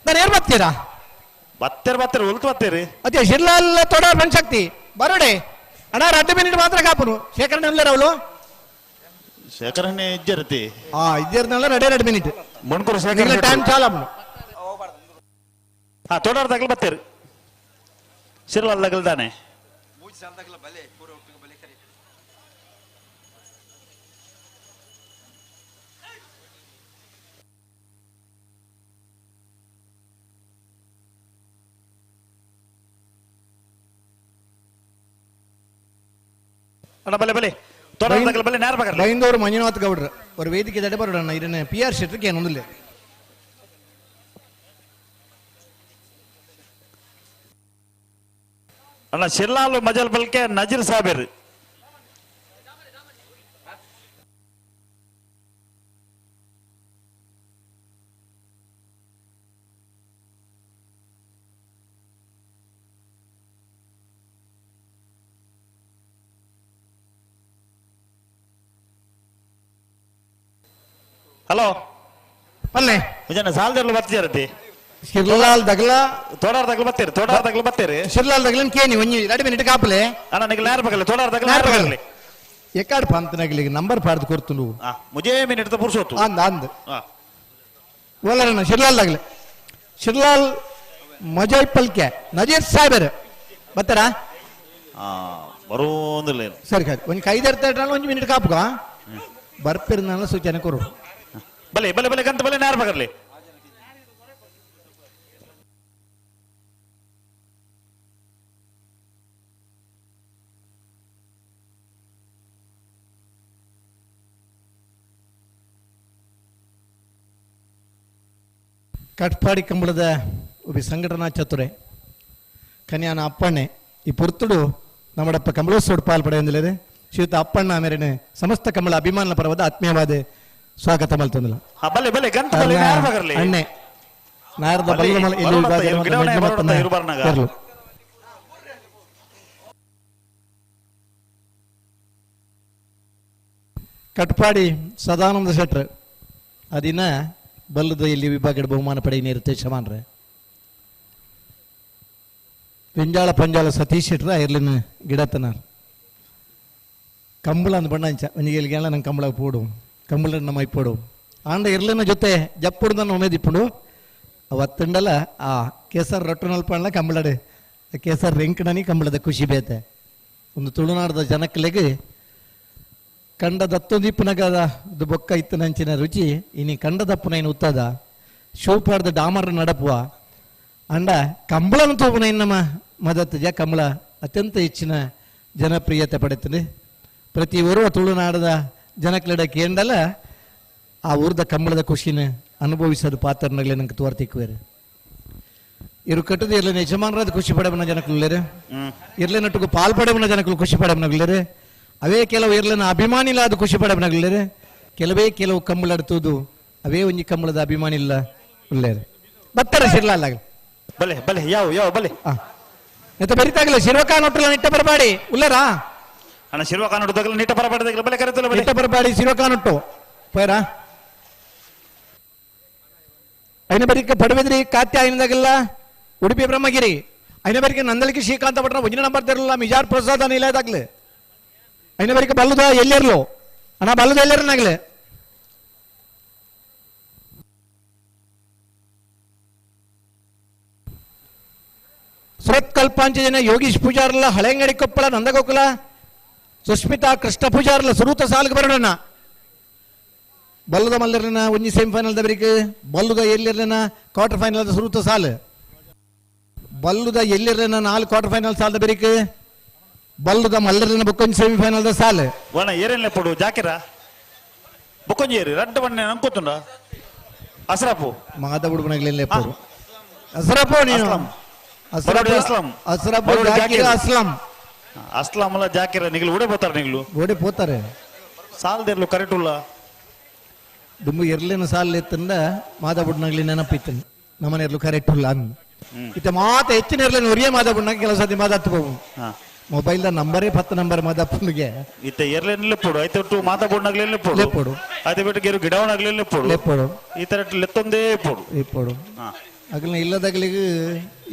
ನಾನು ಏನ್ ಬರ್ತೀರಾ ಬತ್ತೇರ್ ಉಲ್ತು ಬತ್ತೇರಿ ಅದೇ ಶಿರ್ಲಾಲ್ ತೊಡಾರ್ ಪಂಚಶಕ್ತಿ ಬರೋಡೆ ಅಣ್ಣ 2 ಮಿನಿಟ್ ಮಾತ್ರ ಕಾಪುನು ಶೇಖರಣೆ ಅಲ್ಲೇ ಅವಳು ಶೇಖರಣೆ ಇಜ್ಜರತಿ ಇದ್ದೇರ್ನಲ್ಲ 2 ಮಿನಿಟ್ ಮುಣ್ಕೂರು ಶೇಖರಣೆ ಟೈಮ್ ಚಾಲ ತೊಡಾರ್ದಾಗಲಿ ಬತ್ತೇರಿ ಶಿರ್ಲಾಲ್ದಾಗಲ್ ತಾನೆ ಅಣ್ಣ ಬಲೆ ಬಲೆ ತೋಡ ತಗಲ ಬಲೆ ನೇರ ಬಗರ್ಲಿ ಬೈಂದೂರು ಮಂಜುನಾಥ್ ಗೌಡ್ರು ஒரு ವೇದಿಕೆ ದಡೆ ಬರೋಣ ಇದನ್ನ PR ಶೆಟ್ರಿಗೆ ಏನೊಂದಿಲ್ಲ ಅಣ್ಣ ಶಿರ್ಲಾಲ್ ಮಜಲ್ ಬಲ್ಕೆ ನಜೀರ್ ಸಾಬೇರ್ ಹಲೋ ಪಲ್ಲೆ ಮುಂಜಾನೆ ಸಾಲದೆಲ್ಲ ಬರ್ತಿರತಿ ಶಿರ್ಲಾಲ್ ದಗಲ ತೋಡಾರ್ ತಗಲು ಬತ್ತೀರಿ ಶಿರ್ಲಾಲ್ ದಗಲನ್ ಕೇನಿ ಒಂಜಿ 2 ಮಿನಿಟ್ ಕಾಪಲೆ ಅಣ್ಣ ನಿಗಲ್ ನೇರ ಬಗರ್ಲಿ ತೋಡಾರ್ ತಗಲು ನೇರ ಬಗರ್ಲಿ ಎಕ್ಕಾಡ್ ಪಾಂತನಾಗಲಿ ನಂಬರ್ ಪಾಡ್ದು ಕೊಡ್ತು ಮುಜೇ ಮಿನಿಟ್ ಪುರ್ಸೋತು ಅಂದ ಅಂದ ಓಲರಣ್ಣ ಶಿರ್ಲಾಲ್ ದಗಲೆ ಶಿರ್ಲಾಲ್ ಮಜಯ್ ಪಲ್ಕೆ ನಜೀರ್ ಸಾಹೇಬರ್ ಬತ್ತಾರಾ ಬರೋದಿಲ್ಲ ಸರಿ ಸರಿ ಒಂದು 5 ಒಂದು ಮಿನಿಟ್ ಕಾಪುಗ ಬರ್ಪಿರ್ ನಾನು ಸೂಚನೆ ಕೊಡು ಬಲೆ ಬಲೆ ಬಲೆ ಗಂತ ಬಲೆ ನೇರ ಬಗರ್ಲಿ ಕಟ್ಪಾಡಿ ಕಂಬಳದ ಒಬ್ಬ ಸಂಘಟನಾ ಚತುರೆ ಕನ್ಯಾನ ಅಪ್ಪಣ್ಣೆ ಈ ಪುರ್ತುಡು ನಮ್ಮಡಪ್ಪ ಕಂಬಳೋತ್ಸವ ಪಾಲ್ಪಡೆಯೊಂದಿಲ್ಲದೆ ಶ್ರೀಯುತ ಅಪ್ಪಣ್ಣ ಮೇರೆನೆ ಸಮಸ್ತ ಕಂಬಳ ಅಭಿಮಾನ ಪರವಾದ ಆತ್ಮೀಯವಾದ ಸ್ವಾಗತ ಮಲ್ತೊಂದಿಲ್ಲ ಬಲೆ ಬಲೆ ಗಂತ ಬಲೆ ನೇರ ಬಗರ್ಲಿ ಅಣ್ಣೆ ನಾರದ ಬಲ್ಲಮಲ ಇಲ್ಲಿ ವಿಭಾಗ ಕಟ್ಪಾಡಿ ಸದಾನಂದ ಶೆಟ್ರ್ ಅದಿನ ಬಲ್ಲದ ಇಲ್ಲಿ ವಿಭಾಗದ ಬಹುಮಾನ ಪಡೆಯ ಇರುತ್ತೆ ಶಮಾನ್ರೆ ಪಿಂಜಾಳ ಪಂಜಾಳ ಸತೀಶ್ ಶೆಟ್ರ ಇರ್ಲಿನ ಗಿಡತನ ಕಂಬಳ ಅಂದ್ ಬಣ್ಣ ಅಂಚ ಒಂಜಿಗೆಲ್ಲ ನಂಗೆ ಕಂಬಳ ಪೋಡು ಕಂಬಳ ನಮ್ಮ ಇಪ್ಪೋಡು ಆಂಡ ಇರ್ಲಿನ ಜೊತೆ ಜಪ್ಪುಡ್ದ ಒಮೇದ್ ಇಪ್ಪುಡು ಅವತ್ತಂಡಲ ಆ ಕೇಸರ್ ರೊಟ್ಟುನಲ್ಪಣ್ಣ ಕಂಬಳಡೆ ಕೇಸರ್ ರೆಂಕಣನಿ ಕಂಬಳದ ಖುಷಿ ಬೇತೆ ಒಂದು ತುಳುನಾಡದ ಜನಕ್ಕಲೆಗೆ ಕಂಡದತ್ತೊಂದಿಪ್ಪನಗದ ಅದು ಬೊಕ್ಕ ಇತ್ತನಂಚಿನ ರುಚಿ ಇನಿ ಕಂಡದಪ್ಪನ ಏನು ಉತ್ತದ ಶೋಪಾಡ್ದ ಡಾಮರ್ ನಡಪುವ ಅಂಡ ಕಂಬಳನ ತೂಪನ ನಮ್ಮ ಮದತ್ತಜ ಕಂಬಳ ಅತ್ಯಂತ ಹೆಚ್ಚಿನ ಜನಪ್ರಿಯತೆ ಪಡೆತದೆ ಪ್ರತಿ ಊರು ತುಳುನಾಡದ ಜನಕ್ಲೆಡ ಕೇಂಡಲ ಆ ಊರ್ದ ಕಂಬಳದ ಖುಷಿನ ಅನುಭವಿಸೋದು ಪಾತ್ರನಗಳೇ ನಂಗೆ ತೋರ್ತಿಕ್ವೇರು ಇರು ಕಟ್ಟದ ಇರ್ಲೇನೆ ಯಜಮಾನರಾದ ಖುಷಿ ಪಡೆಬನ ಜನಕುಳ್ಳೇರು ಇರ್ಲೇನಟ್ಟಿಗೂ ಪಾಲ್ಪಡೆಬನ ಜನಕಲು ಖುಷಿ ಪಡೆಬನಗಳೇರು ಅವೇ ಕೆಲವು ಇರ್ಲನ ಅಭಿಮಾನಿಲಾದ ಖುಷಿ ಪಡೆಬನಗಳೇರು ಕೆಲವು ಕಂಬಳಡ್ತುದು ಅವೇ ಒಂಜಿ ಕಂಬಳದ ಅಭಿಮಾನಿ ಇಲ್ಲ ಉಳ್ಳೇರು ಬತ್ತರ ಶಿರ್ಲಾಲ ಬಲೆ ಬಲೆ ಯಾವ ಬಲೆ ನೆತ್ತ ಬರಿತಾಗಲ್ಲ ಶಿರ್ವಕಾನೊಟ್ಟಲ ನಿಟ್ಟ ಬರಬಾಡಿ ಉಳ್ಳೇರಾ ಅಣ್ಣ ಶಿರ್ವಕಾನೊಟ್ಟು ತಗಲ ನಿಟ್ಟ ಬರಬಾಡಿ ಬಲೆ ಕರೆತಲ್ಲ ಬಲೆ ನಿಟ್ಟ ಬರಬಾಡಿ ಶಿರ್ವಕಾನೊಟ್ಟು ಪೇರಾ అయిన బరికి పడవెదిరి కాత్య అయిన దగ్గర ఉడిపి బ్రహ్మగిరి అయిన బరికి నందలికి శ్రీకాంత పట్టిన ಒಂಜಿನ ನಂಬರ್ ತೆರಲ್ಲ ಮಿಜಾರ್ ಪ್ರಸಾದ ನಿಲಯದಾಗ್ಲೆ అయిన ಬರಿಗೆ ಬಲ್ಲುದ ಎಲ್ಲಿರ್ಲು ಅಣ್ಣ ಬಲ್ಲುದ ಎಲ್ಲಿರ್ನಾಗ್ಲೆ ಸುರತ್ ಕಲ್ಪಾಂಚಜನ ಯೋಗೀಶ್ ಪೂಜಾರ್ಲ ಹಳೆಂಗಡಿ ಕೊಪ್ಪಳ ನಂದಗೋಕುಲ ಸುಸ್ಮಿತಾ ಕೃಷ್ಣ ಪೂಜಾರ್ಲ ಸುರೂತ ಸಾಲ್ಗೆ ಬರೋಣ ಬಲ್ಲದ ಮಲ್ಲರ್ನ ಒಂಜಿ ಸೆಮಿಫೈನಲ್ ದವರಿಗೆ ಬಲ್ಲುದ ಎಲ್ಲಿರ್ನ ಕ್ವಾರ್ಟರ್ ಫೈನಲ್ ಸುರುತ ಸಾಲು ಬಲ್ಲುದ ಎಲ್ಲಿರ್ನ 4 ಕ್ವಾರ್ಟರ್ ಫೈನಲ್ ಸಾಲದ ಬರಿಗೆ ಬಲ್ಲುದ ಮಲ್ಲರ್ನ ಬುಕ್ಕೊಂಜಿ ಸೆಮಿಫೈನಲ್ ದ ಸಾಲು ವಣ ಏರೆನ್ಲೆ ಪಡು ಜಾಕಿರ ಬುಕ್ಕೊಂಜಿ ಏರಿ ರಡ್ಡ ವಣ್ಣೆ ನಂಕೊತುಂಡ ಅಸ್ರಾಪು ಮಾದ ಬುಡುಬನಗಲೆಲ್ಲ ಪಡು ಅಸ್ರಾಪು ನೀನು ಅಸ್ರಾಪು ಜಾಕಿರ ಅಸ್ಲಾಂ ಅಲ್ಲ ಜಾಕಿರ ನಿಗಲು ಓಡೆ ಹೋತಾರ ನಿಗಲು ಓಡಿ ಪೋತಾರೆ ಸಾಲದಿರ್ಲು ಕರೆಕ್ಟ್ ಉಲ್ಲ ದುಂಬು ಎರ್ಲಿನ ಸಾಲ ಎತ್ತಂದ ಮಾದಾಬುಡ್ನಾಗ್ಲಿ ನೆನಪಿತ್ತನು ನಮ್ಮನೆ ಇರ್ಲು ಕರೆಕ್ಟ್ ಇಲ್ಲ ಅಂದ್ ಇತ್ತ ಮಾತ ಹೆಚ್ಚಿನ ಇರ್ಲಿನ ಒರಿಯೇ ಮಾದಾಬುಡ್ನಾಗ ಕೆಲವು ಸತಿ ಮಾತಾಡ್ತು ಹೋಗು ಮೊಬೈಲ್ ನಂಬರೇ 10 ನಂಬರ್ ಮಾದಾಪುನಿಗೆ ಇತ್ತ ಎರ್ಲೇನೆ ಪೋಡು ಐತೆ ಮಾತಾಬೋಡ್ನಾಗ್ಲೇ ಪೋಡು ಅದೇ ಬಿಟ್ಟು ಗೆರು ಗಿಡವನಾಗ್ಲೇ ಪೋಡು ಈ ತರ ಲೆತ್ತೊಂದೇ ಪೋಡು ಅಗಲ ಇಲ್ಲದಾಗ್ಲಿಗೆ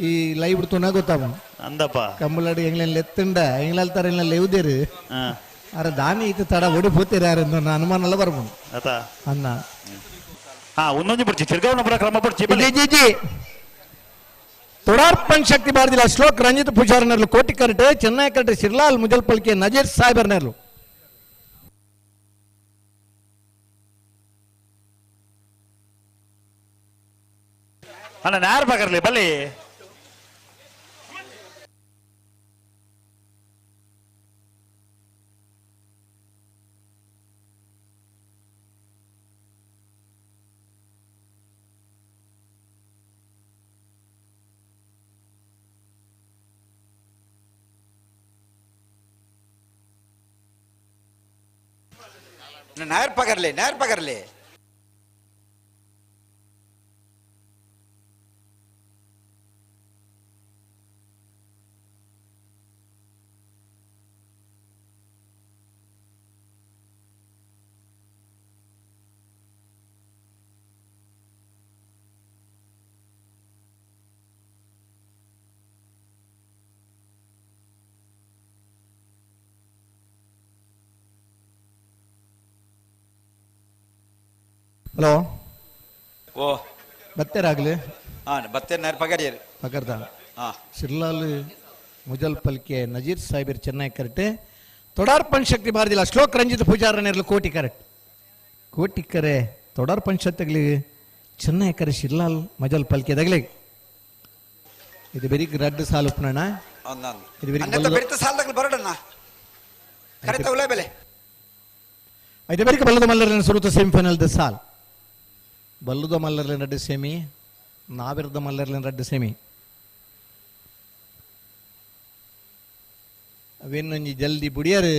ಈ ಲೈವ್ ಬಿಡ್ತುನ ಗೊತ್ತಾವ ಅಂದಪ್ಪ ಕಂಬಳಾಡಿ ಎಂಗ್ಲೇನ್ ಲೆತ್ತಂಡ ಎಂಗ್ಲಾಲ್ತಾರ ಇಲ್ಲ ಲೆವ್ದೇರು ಅರೆ ದಾನಿ ಇತ್ತು ತಡ ಓಡಿ ಹೋಗ್ತೀರ ಯಾರೆಂದು ಅನುಮಾನ ಎಲ್ಲ ಬರ್ಬೋದು ಅನ್ನ ಒಂದೊಂದು ಬಿಡ್ಚಿ ತಿರ್ಗಾವಣ ಬರ ಕ್ರಮ ಬಿಡ್ಚಿ ಜಿ ತೊಡಾರ್ಪಣ್ ಶಕ್ತಿ ಬಾರ್ದಿಲ್ಲ ಶ್ಲೋಕ್ ರಂಜಿತ್ ಪೂಜಾರನರ್ಲು ಕೋಟಿ ಕರಟೆ ಚೆನ್ನೈ ಕರಟೆ ಶಿರ್ಲಾಲ್ ಮುಜಲ್ ಪಲ್ಕೆ ನಜೀರ್ ಸಾಹೇಬರ್ನರ್ಲು ಅಣ್ಣ ನ್ಯಾರ ಬಗರ್ಲಿ ಬಲ್ಲಿ नायर पकड़ ले ಹಲೋ ओ ಬತ್ತೇರಾಗ್ಲಿ हाँ बत्ते नायर पकड़िए ಪಕರ್ದ हाँ ಶಿರ್ಲಾಲ್ ಮುಜಲ್ ಪಲ್ಕೆ ನಜೀರ್ ಸಾಹೇಬರ್ ಚೆನ್ನೈ ಕರೆಕ್ಟ್ ತೊಡಾರ್ ಪಂಚಶಕ್ತಿ ಬಾರದಿಲ್ಲ ಶ್ಲೋಕ್ ರಂಜಿತ್ ಪೂಜಾರನೇರ್ಲು ಕೋಟಿ ಕರೆಕ್ಟ್ ಕೋಟಿ ಕರೆ ತೊಡಾರ್ ಪಂಚಶಕ್ತಿಗಳು ಚೆನ್ನೈ ಕರೆ ಶಿರ್ಲಾಲ್ ಮಜಲ್ ಪಲ್ಕೆ ದಗಲಿ ಇದು ಬೆರಿಗ್ ರಡ್ಡು ಸಾಲು ಉಪ್ನಣ್ಣ ಇದು ಬೆರಿಗ್ ಬೆರಿತ ಸಾಲದಾಗ ಬರೋಡಣ್ಣ ಕರೆಕ್ಟ್ ಉಲೇ ಬೆಲೆ ಇದು ಬೆರಿಗ್ ಬಲ್ಲದ ಮಲ್ಲರ್ಲಿನ ಸುರುತ ಸೆಮಿಫೈನಲ್ ದ ಸಾಲ್ ಬಲ್ಲದ ಮಲ್ಲರ್ಲಿನ ರಡ್ಡು ಸೆಮಿ ನಾವಿರದ ಮಲ್ಲರ್ಲಿನ ರಡ್ಡು ಸೆಮಿ ಅವೇನೊಂಜಿ ಜಲ್ದಿ ಬುಡಿಯರು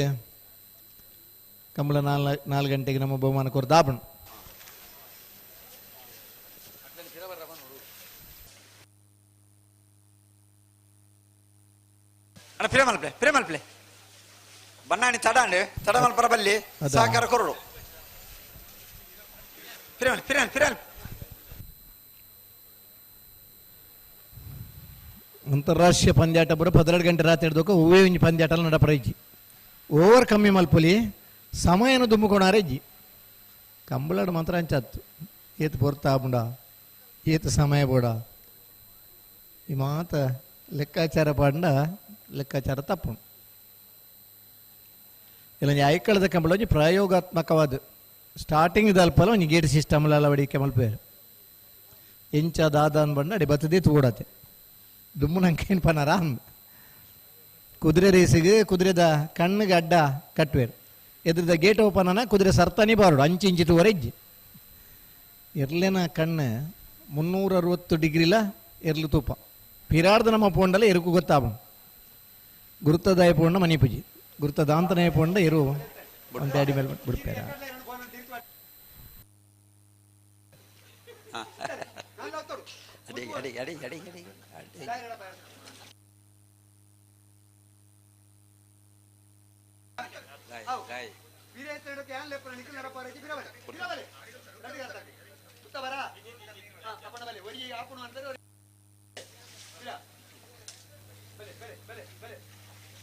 ಕಂಬಳ 4 ಗಂಟೆಗೆ ನಮ್ಮ ಬಹುಮಾನ ಕೊರ್ ದಾಪಣ ಅಣ್ಣ ಪ್ರೇಮಲ್ ಪ್ಲೇ ಬನ್ನಾಣಿ ತಡಮಲ್ ಪರಬಲ್ಲಿ ಸಹಕಾರ ಕೊರಡು ಪ್ರೇಮಲ್ ಅಂತಾರಾಷ್ಟ್ರೀಯ ಪಂದ್ಯಾಟ ಬರೋ 12 ಗಂಟೆ ರಾತ್ರಿ ಹಿಡ್ದೋಕ ಹೂವೇ ಒಂಜಿ ಪಂದ್ಯಾಟಲ್ಲಿ ನಡಪರಜ್ಜಿ ಓವರ್ ಕಮ್ಮಿ ಮಲ್ಪೊಲಿ ಸಮಯನ ದುಮ್ಮುಕೊಣಾರೆಜ್ಜಿ ಕಂಬಳಾಡು ಮಾತ್ರ ಅಂಚತ್ತು ಏತು ಪೊರ್ತಾಪುಂಡ ಏತು ಸಮಯ ಬೋಡ ಈ ಮಾತ ಲೆಕ್ಕಾಚಾರ ಪಾಂಡ ಲೆಕ್ಕಾಚಾರ ತಪ್ಪು ಇಲ್ಲ ಐಕಳದ ಕಂಬಳ ಒಂಜಿ ಪ್ರಯೋಗಾತ್ಮಕವಾದ ಸ್ಟಾರ್ಟಿಂಗ್ ದಲ್ಪಲ ಒಂಜಿ ಗೇಟ್ ಸಿಸ್ಟಮ್ಲ ಅಳವಡಿಕೆ ಮಲ್ಪೇರು ಎಂಚ ದಾದ ಅನ್ಬಂಡ ಅಡಿ ಬತ್ತದೇ ತೂಡತ್ತೆ ದುಮ್ಮು ನಂಗೇನು ಪನರ ಅಂದ್ ಕುದುರೆ ರೇಸಿಗೆ ಕುದುರೆದ ಕಣ್ಣಿಗೆ ಅಡ್ಡ ಕಟ್ವೇರು ಎದ್ರದ ಗೇಟ್ ಓಪನ್ ಅನ್ನ ಕುದುರೆ ಸರ್ತಾನಿ ಬಾರೋಡು ಅಂಚಿ ಇಂಚಿಟುವರೆ ಇಜ್ಜಿ ಎರ್ಲೆನ ಕಣ್ಣು 360 ಡಿಗ್ರಿಲ ಎರ್ಲು ತೂಪ ಪಿರಾಡ್ದ ನಮ್ಮ ಪೋಂಡಲ್ಲ ಎರುಕು ಗೊತ್ತಾಬ ಗುರುತದಾಯ ಪೋಂಡ ಮನಿ ಪೂಜಿ ಗುರುತದಾಂತನಾಯ ಪೋಂಡ ಎರು ಅಂತ ಅಡಿ ಮೇಲೆ ಬಿಡ್ಪೇರ ಅಡಿ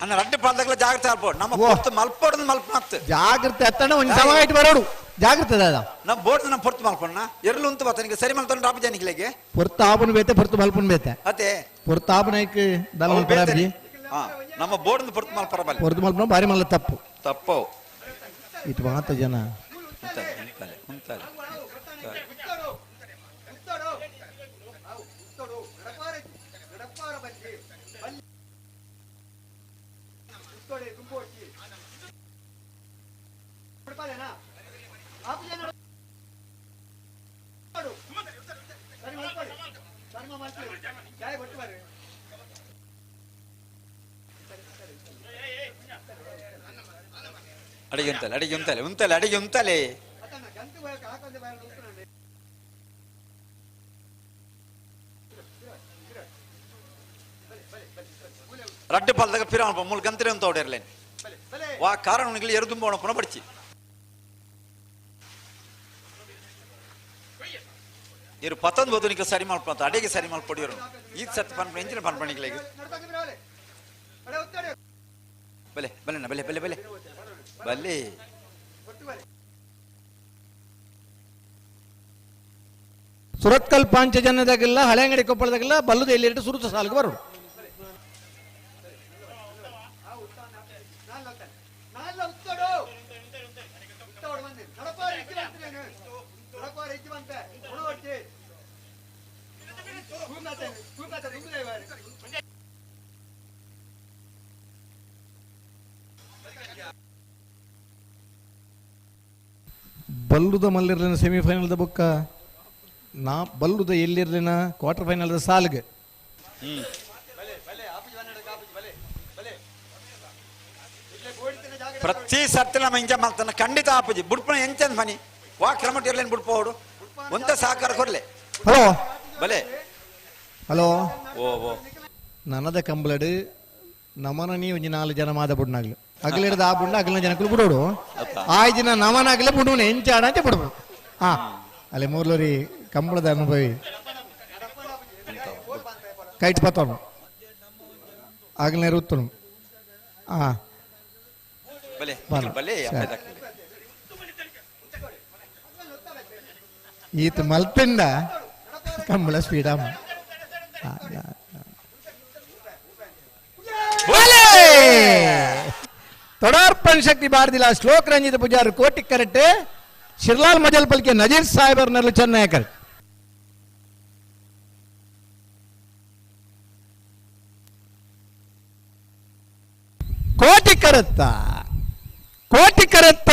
ಅನ್ನ ರಡ್ಡು ಪಾಲ್ದಾಗಲ ಜಾಗ್ರತೆ ಆಡ್ಬೋದು ನಮ್ಮ ಪೊರ್ತು ಮಲ್ಪೋಡು ಮಲ್ಪನತ್ತು ಜಾಗ್ರತೆ ಅತ್ತಣ್ಣ ಒಂದು ಸಮಯ ಇಟ್ಟು ಬರೋಡು ಜಾಗ್ರತೆ ಅದ ನಮ್ಮ ಬೋರ್ಡ್ ನಮ್ಮ ಪೊರ್ತು ಮಲ್ಪಣ್ಣ ಎರ್ಲು ಅಂತ ಬತ್ತನಿಗೆ ಸರಿ ಮಲ್ತೊಂಡು ರಾಪ ಜನಿಕ್ಲೆಗೆ ಪೊರ್ತಾಪನ ಬೇತೆ ಪೊರ್ತು ಮಲ್ಪನ್ ಬೇತೆ ಅದೇ ಪೊರ್ತಾಪನಕ್ಕೆ ದಲ ಮಲ್ಪರಾಬ್ಜಿ ಹಾ ನಮ್ಮ ಬೋರ್ಡ್ ಪೊರ್ತು ಮಲ್ಪರಬಲ್ಲ ಪೊರ್ತು ಮಲ್ಪನ ಭಾರಿ ಮಲ್ಲ ತಪ್ಪು ಇದು ಮಾತ ಜನ ಉಂತಲೆ ಅಡಿಗೆ ಉಂತಲೆ ರಡ್ಡು ಪಾಲ್ದಾಗ ಪಿರ ಮೂಲ ಗಂತರೆ ಅಂತ ಓಡಿರ್ಲೇನೆ ವಾ ಕಾರಣಗಳು ಎರಡು ತುಂಬ ಪುನಃ ಪಡಿಸಿ ಇರು 19 ಬದುನಿಗೆ ಸರಿ ಮಾಡ್ಕೊಂತ ಅಡಿಗೆ ಸರಿ ಮಾಡ್ಕೊಡಿಯರು ಈ ಸತ್ ಪನ್ಪ ಎಂಜಿನ ಪನ್ಪಣಿಗಳಿಗೆ ಬಲೆ ಬಲೆ ಬಲೆ ಬಲೆ ಬಲೆ ಬಲೆ ಸುರತ್ಕಲ್ ಪಾಂಚಜನ್ಯದಾಗೆಲ್ಲ ಹಳೆಂಗಡಿ ಕೊಪ್ಪಳದಾಗೆಲ್ಲ ಬಲ್ಲದ ಎಲ್ಲಿಟ್ಟು ಸುರುತ ಸಾಲಿಗೆ ಬರೋದು ಬಲ್ಲುದ ಮಲ್ಲಿರ್ಲಿನ ಸೆಮಿಫೈನಲ್ದ ಬುಕ್ಕ ನಾ ಬಲ್ಲುದ ಎಲ್ಲಿರ್ಲಿನ ಕ್ವಾರ್ಟರ್ ಫೈನಲ್ದ ಸಾಲ್ಗೆ ಪ್ರತಿ ಸರ್ತಿ ನಮ್ಮ ಇಂಜ ಮಾಡ್ತಾನೆ ಖಂಡಿತ ಆಪುಜಿ ಬುಡ್ಪಣ ಎಂಚಂದ್ ಮನಿ ವಾ ಕ್ರಮಟ್ ಇರ್ಲೇನು ಬುಡ್ಪೋಡು ಒಂದೇ ಸಹಕಾರ ಕೊರ್ಲೆ ಹಲೋ ಬಲೆ ಹಲೋ ಓ ಓ ನನ್ನದ ಕಂಬಳಡು ನಮನ ನೀ ಒಂಜಿ 4 ಜನ ಮಾದ ಬುಡ್ನಾಗ್ಲು ಅಗಲಿಡದ ಆ ಬುಂಡ ಅಗಲಿನ ಜನಕ್ಕೂ ಬಿಡೋಡು ಆ ದಿನ ನಮನಾಗ್ಲೇ ಬಿಡುವನು ಎಂಚಾಡ ಅಂತ ಬಿಡ್ಬೋದು ಹಾ ಅಲ್ಲಿ ಮೂರ್ಲೂರಿ ಕಂಬಳದ ಅನುಭವಿ ಕೈಟ್ ಪತ್ತೋನು ಆಗ್ಲೇ ರುತ್ತನು ಹಾ ಬಲೆ ಬಲೆ. ಬಲೆ ಸರಿ. ಈತ ಮಲ್ಪಿಂದ ಕಂಬಳ ಸ್ಪೀಡಮ್ ತೊಡಾರ್ಪಣ್ ಶಕ್ತಿ ಬಾರ್ದಿಲ್ಲ ಶ್ಲೋಕ ರಂಜಿತ ಪೂಜಾರಿ ಕೋಟಿ ಕರೆಕ್ಟ್ ಶಿರ್ಲಾಲ್ ಮಜಲ್ ಪಲ್ಕೆ ನಜೀರ್ ಸಾಹೇಬರ್ನಲ್ಲೂ ಚೆನ್ನೈ ಕರೆಕ್ಟ್ ಕೋಟಿ ಕರೆತ್ತ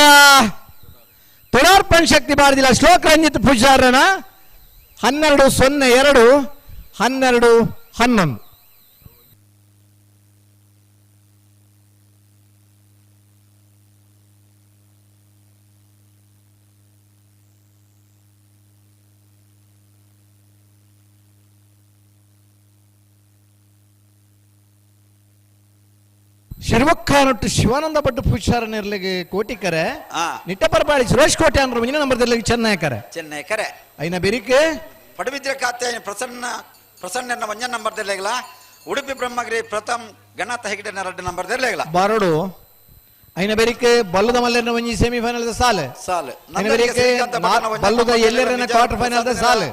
ತೊಡಾರ್ಪಣ್ ಶಕ್ತಿ ಬಾರ್ದಿಲ್ಲ ಶ್ಲೋಕ ರಂಜಿತ ಪೂಜಾರನ 12-02 12-11 ಶಿರ್ವಕ್ಕಾನೊಟ್ಟು ಶಿವಾನಂದ ಭಟ್ ಪೂಜಾರನಿರ್ಲಿಗೆ ಕೋಟಿಕರೆ ನಿಟ್ಟಪರಪಾಡಿ ಸುರೇಶ್ ಕೋಟೆ ಅಂದ್ರೆ ಮುಂದಿನ ನಂಬರ್ದಲ್ಲಿ ಚೆನ್ನೈಕರೆ ಚೆನ್ನೈಕರೆ ಐನ ಬೆರಿಕೆ ಪಡುಬಿದ್ರೆ ಖಾತೆ ಪ್ರಸನ್ನ ಒಂಜ ನಂಬರ್ ದೆರ್ಲೆಗಲ ಉಡುಪಿ ಬ್ರಹ್ಮಗಿರಿ ಪ್ರಥಮ್ ಗಣತ ಹೆಗಡೆ 2 ನಂಬರ್ ದೆರ್ಲೆಗಲ ಬಾರೋಡು ಐನ ಬೆರಿಕೆ ಬಲ್ಲುದ ಮಲ್ಲೆನ ಒಂಜಿ ಸೆಮಿಫೈನಲ್ ಸಾಲ್ ಸಾಲ್ ಐನ ಬೆರಿಕೆ ಬಲ್ಲುದ ಎಲ್ಲೆರನ ಕ್ವಾರ್ಟರ್ ಫೈನಲ್ ಸಾಲ್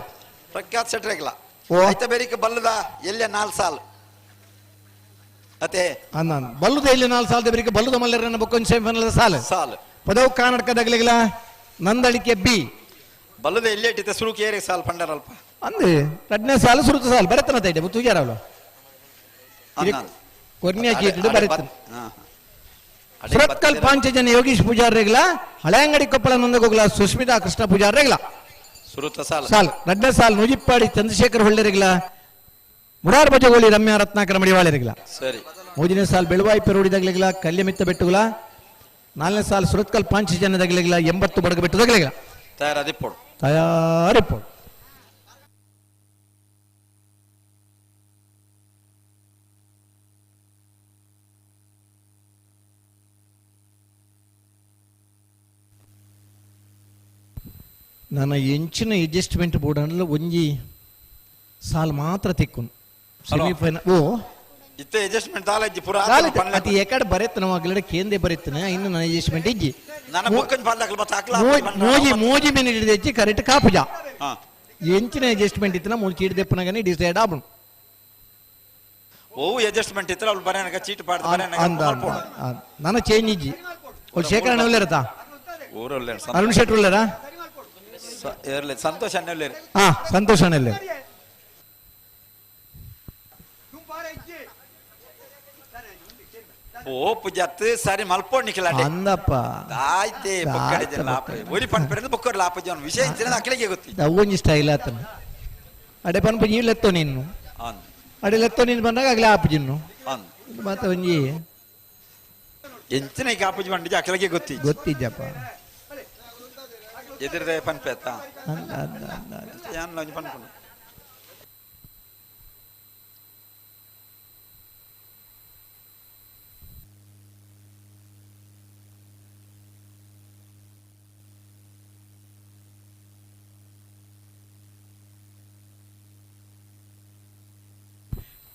ಪ್ರಖ್ಯಾತ್ ಸೆಟ್ರೆಗಲ ಓ ಐತ ಬೆರಿಕೆ ಬಲ್ಲುದ ಎಲ್ಲೆ 4 ಸಾಲ್ ಅತೆ ಅನ್ನ ಬಲ್ಲುದ ಇಲ್ಲಿ 4 ಸಾಲದ ಬೆರಿಕೆ ಬಲ್ಲುದ ಮಲ್ಲೆರನ ಬೊಕ್ಕೊಂಜಿ ಸೆಮಿಫೈನಲ್ ಸಾಲ್ ಸಾಲ್ ಪದವು ಕರ್ನಾಟಕದಾಗಲಿಗಲ ನಂದಳಿಕೆ ಬಿ ಬಲ್ಲುದ ಎಲ್ಲೆ ಇಟ್ಟಿತೆ ಸುರು ಕೇರಿ ಸಾಲ್ ಪಂಡರಲ್ಪ ಅಂದೆ 2ನೇ ಸಾಲು ಸುರುತ ಸಾಲ್ ಬರತನ ತೈಡೆ ಬುತ್ತುಗ್ಯಾರವಳು ಕೊರ್ನಿಯ ಕೀಟಿಡು ಬರತನ ಸುರತ್ಕಲ್ ಪಾಂಚಜನ ಯೋಗೀಶ್ ಪೂಜಾರಿಗಳ ಹಳೆಯಂಗಡಿ ಕೊಪ್ಪಳ ನೊಂದಗೋಗ್ಲ ಸುಸ್ಮಿತಾ ಕೃಷ್ಣ ಪೂಜಾರಿಗಳ ಸುರುತ ಸಾಲ್ ಸಾಲ್ 2ನೇ ಸಾಲ್ ನೂಜಿಪ್ಪಾಡಿ ಚಂದ್ರಶೇಖರ್ ಹೊಳ್ಳೆರಿಗಳ ಮುರಾರ್ ಬಜಗೋಳಿ ರಮ್ಯಾ ರತ್ನಾಕರ ಮಡಿವಾಳೆರಿಗಳ ಸರಿ 3ನೇ ಸಾಲ್ ಬೆಳವಾಯಿ ಪೆರೋಡಿದಾಗಲಿಗಲ ಕಲ್ಯಮಿತ್ತ ಬೆಟ್ಟುಗಳ 4ನೇ ಸಾಲ್ ಸುರತ್ಕಲ್ ಪಾಂಚಜನದಾಗಲಿಗಲ 80 ಬಡಗ ಬೆಟ್ಟದಾಗಲಿಗಲ ತಯಾರಿಪ್ಪೋಡು ತಯಾರಿಪ್ಪೋಡು ನನ್ನ ಎಂಚಿನ ಅಡ್ಜಸ್ಟ್ಮೆಂಟ್ ಬೋರ್ಡ್ ಅಂದ್ರೆ ಒಂಜಿ ಸಾಲ್ ಮಾತ್ರ ತಿಕ್ಕುನು ಸೆಮಿಫೈನಲ್ ಓ ಇತ್ತೆ ಅಡ್ಜಸ್ಟ್ಮೆಂಟ್ ದಾಲಜ್ಜಿ ಪುರಾ ಅತಿ ಏಕಡೆ ಬರೆತ್ ನಾವು ಅಗಲಡೆ ಕೇಂದ್ರ ಬರೆತ್ತನ ಇನ್ನು ನನ್ನ ಅಡ್ಜಸ್ಟ್ಮೆಂಟ್ ಇಜ್ಜಿ ನನ್ನ ಬುಕ್ಕನ್ ಪಾಲ್ದಾಕಲ್ ಬತ್ತ ಹಾಕ್ಲಾ ಮೋಜಿ ಮಿನಿಟ್ ಹಿಡಿದೆಚ್ಚಿ ಕರೆಕ್ಟ್ ಕಾಪುಜ ಎಂಚಿನ ಅಡ್ಜಸ್ಟ್ಮೆಂಟ್ ಇತ್ತನ ಮೂಲ ಚೀಟ್ ದೆಪ್ಪನಗನೆ ಡಿಸೈಡ್ ಆಬುನು ಓ ಅಡ್ಜಸ್ಟ್ಮೆಂಟ್ ಇತ್ರ ಅವ್ಳು ಬರೆನಕ ಚೀಟ್ ಪಾಡ್ದ ಅಂದ ನನ್ನ ಚೇಂಜ್ ಇಜ್ಜಿ ಅವ್ಳು ಶೇಖರಣೆ ಉಳ್ಳೇರತಾ ಊರಲ್ಲೇ ಅರುಣ್ ಶೆಟ್ಟಿ ಉಳ್ಳೇರಾ ಇರ್ಲಿ ಸಂತೋಷ ಅನ್ನಲ್ಲೇ ಹಾ ಸಂತೋಷ ಅನ್ನಲ್ಲೇ ಓ ಪುಜತ್ ಸರಿ ಮಲ್ಪೋಡ್ ನಿಖಿಲಾಡೆ ಅಂದಪ್ಪ ಆಯ್ತೆ ಬಕ್ಕಡೆ ಜನ ಲಾಪ ಒರಿ ಪನ್ ಪೆರೆದು ಬಕ್ಕರ್ ಲಾಪ ಜನ ವಿಷಯ ಇಂಚಿನ ಅಕ್ಕಳಿಗೆ ಗೊತ್ತಿ ಅವೊಂಜಿ ಸ್ಟೈಲ್ ಆತನ ಅಡೆ ಪನ್ಪ ನೀವು ಲೆತ್ತೋ ನೀನು ಅಡೆ ಲೆತ್ತೋ ನೀನು ಬಂದಾಗ ಆಗ್ಲೇ ಆಪಜಿನ್ನು ಮತ್ತೆ ಒಂಜಿ ಎಂಚಿನ ಈಗ ಆಪಜಿ ಬಂಡಿಜ ಅಕ್ಕಳಿಗೆ ಗೊತ್ತಿದ್ದಪ್ಪ ಎದುರದೆ ಪನ್ಪೆತ್ತ ಯಾನ್ ಲಂಜ್ ಪನ್ಪುನು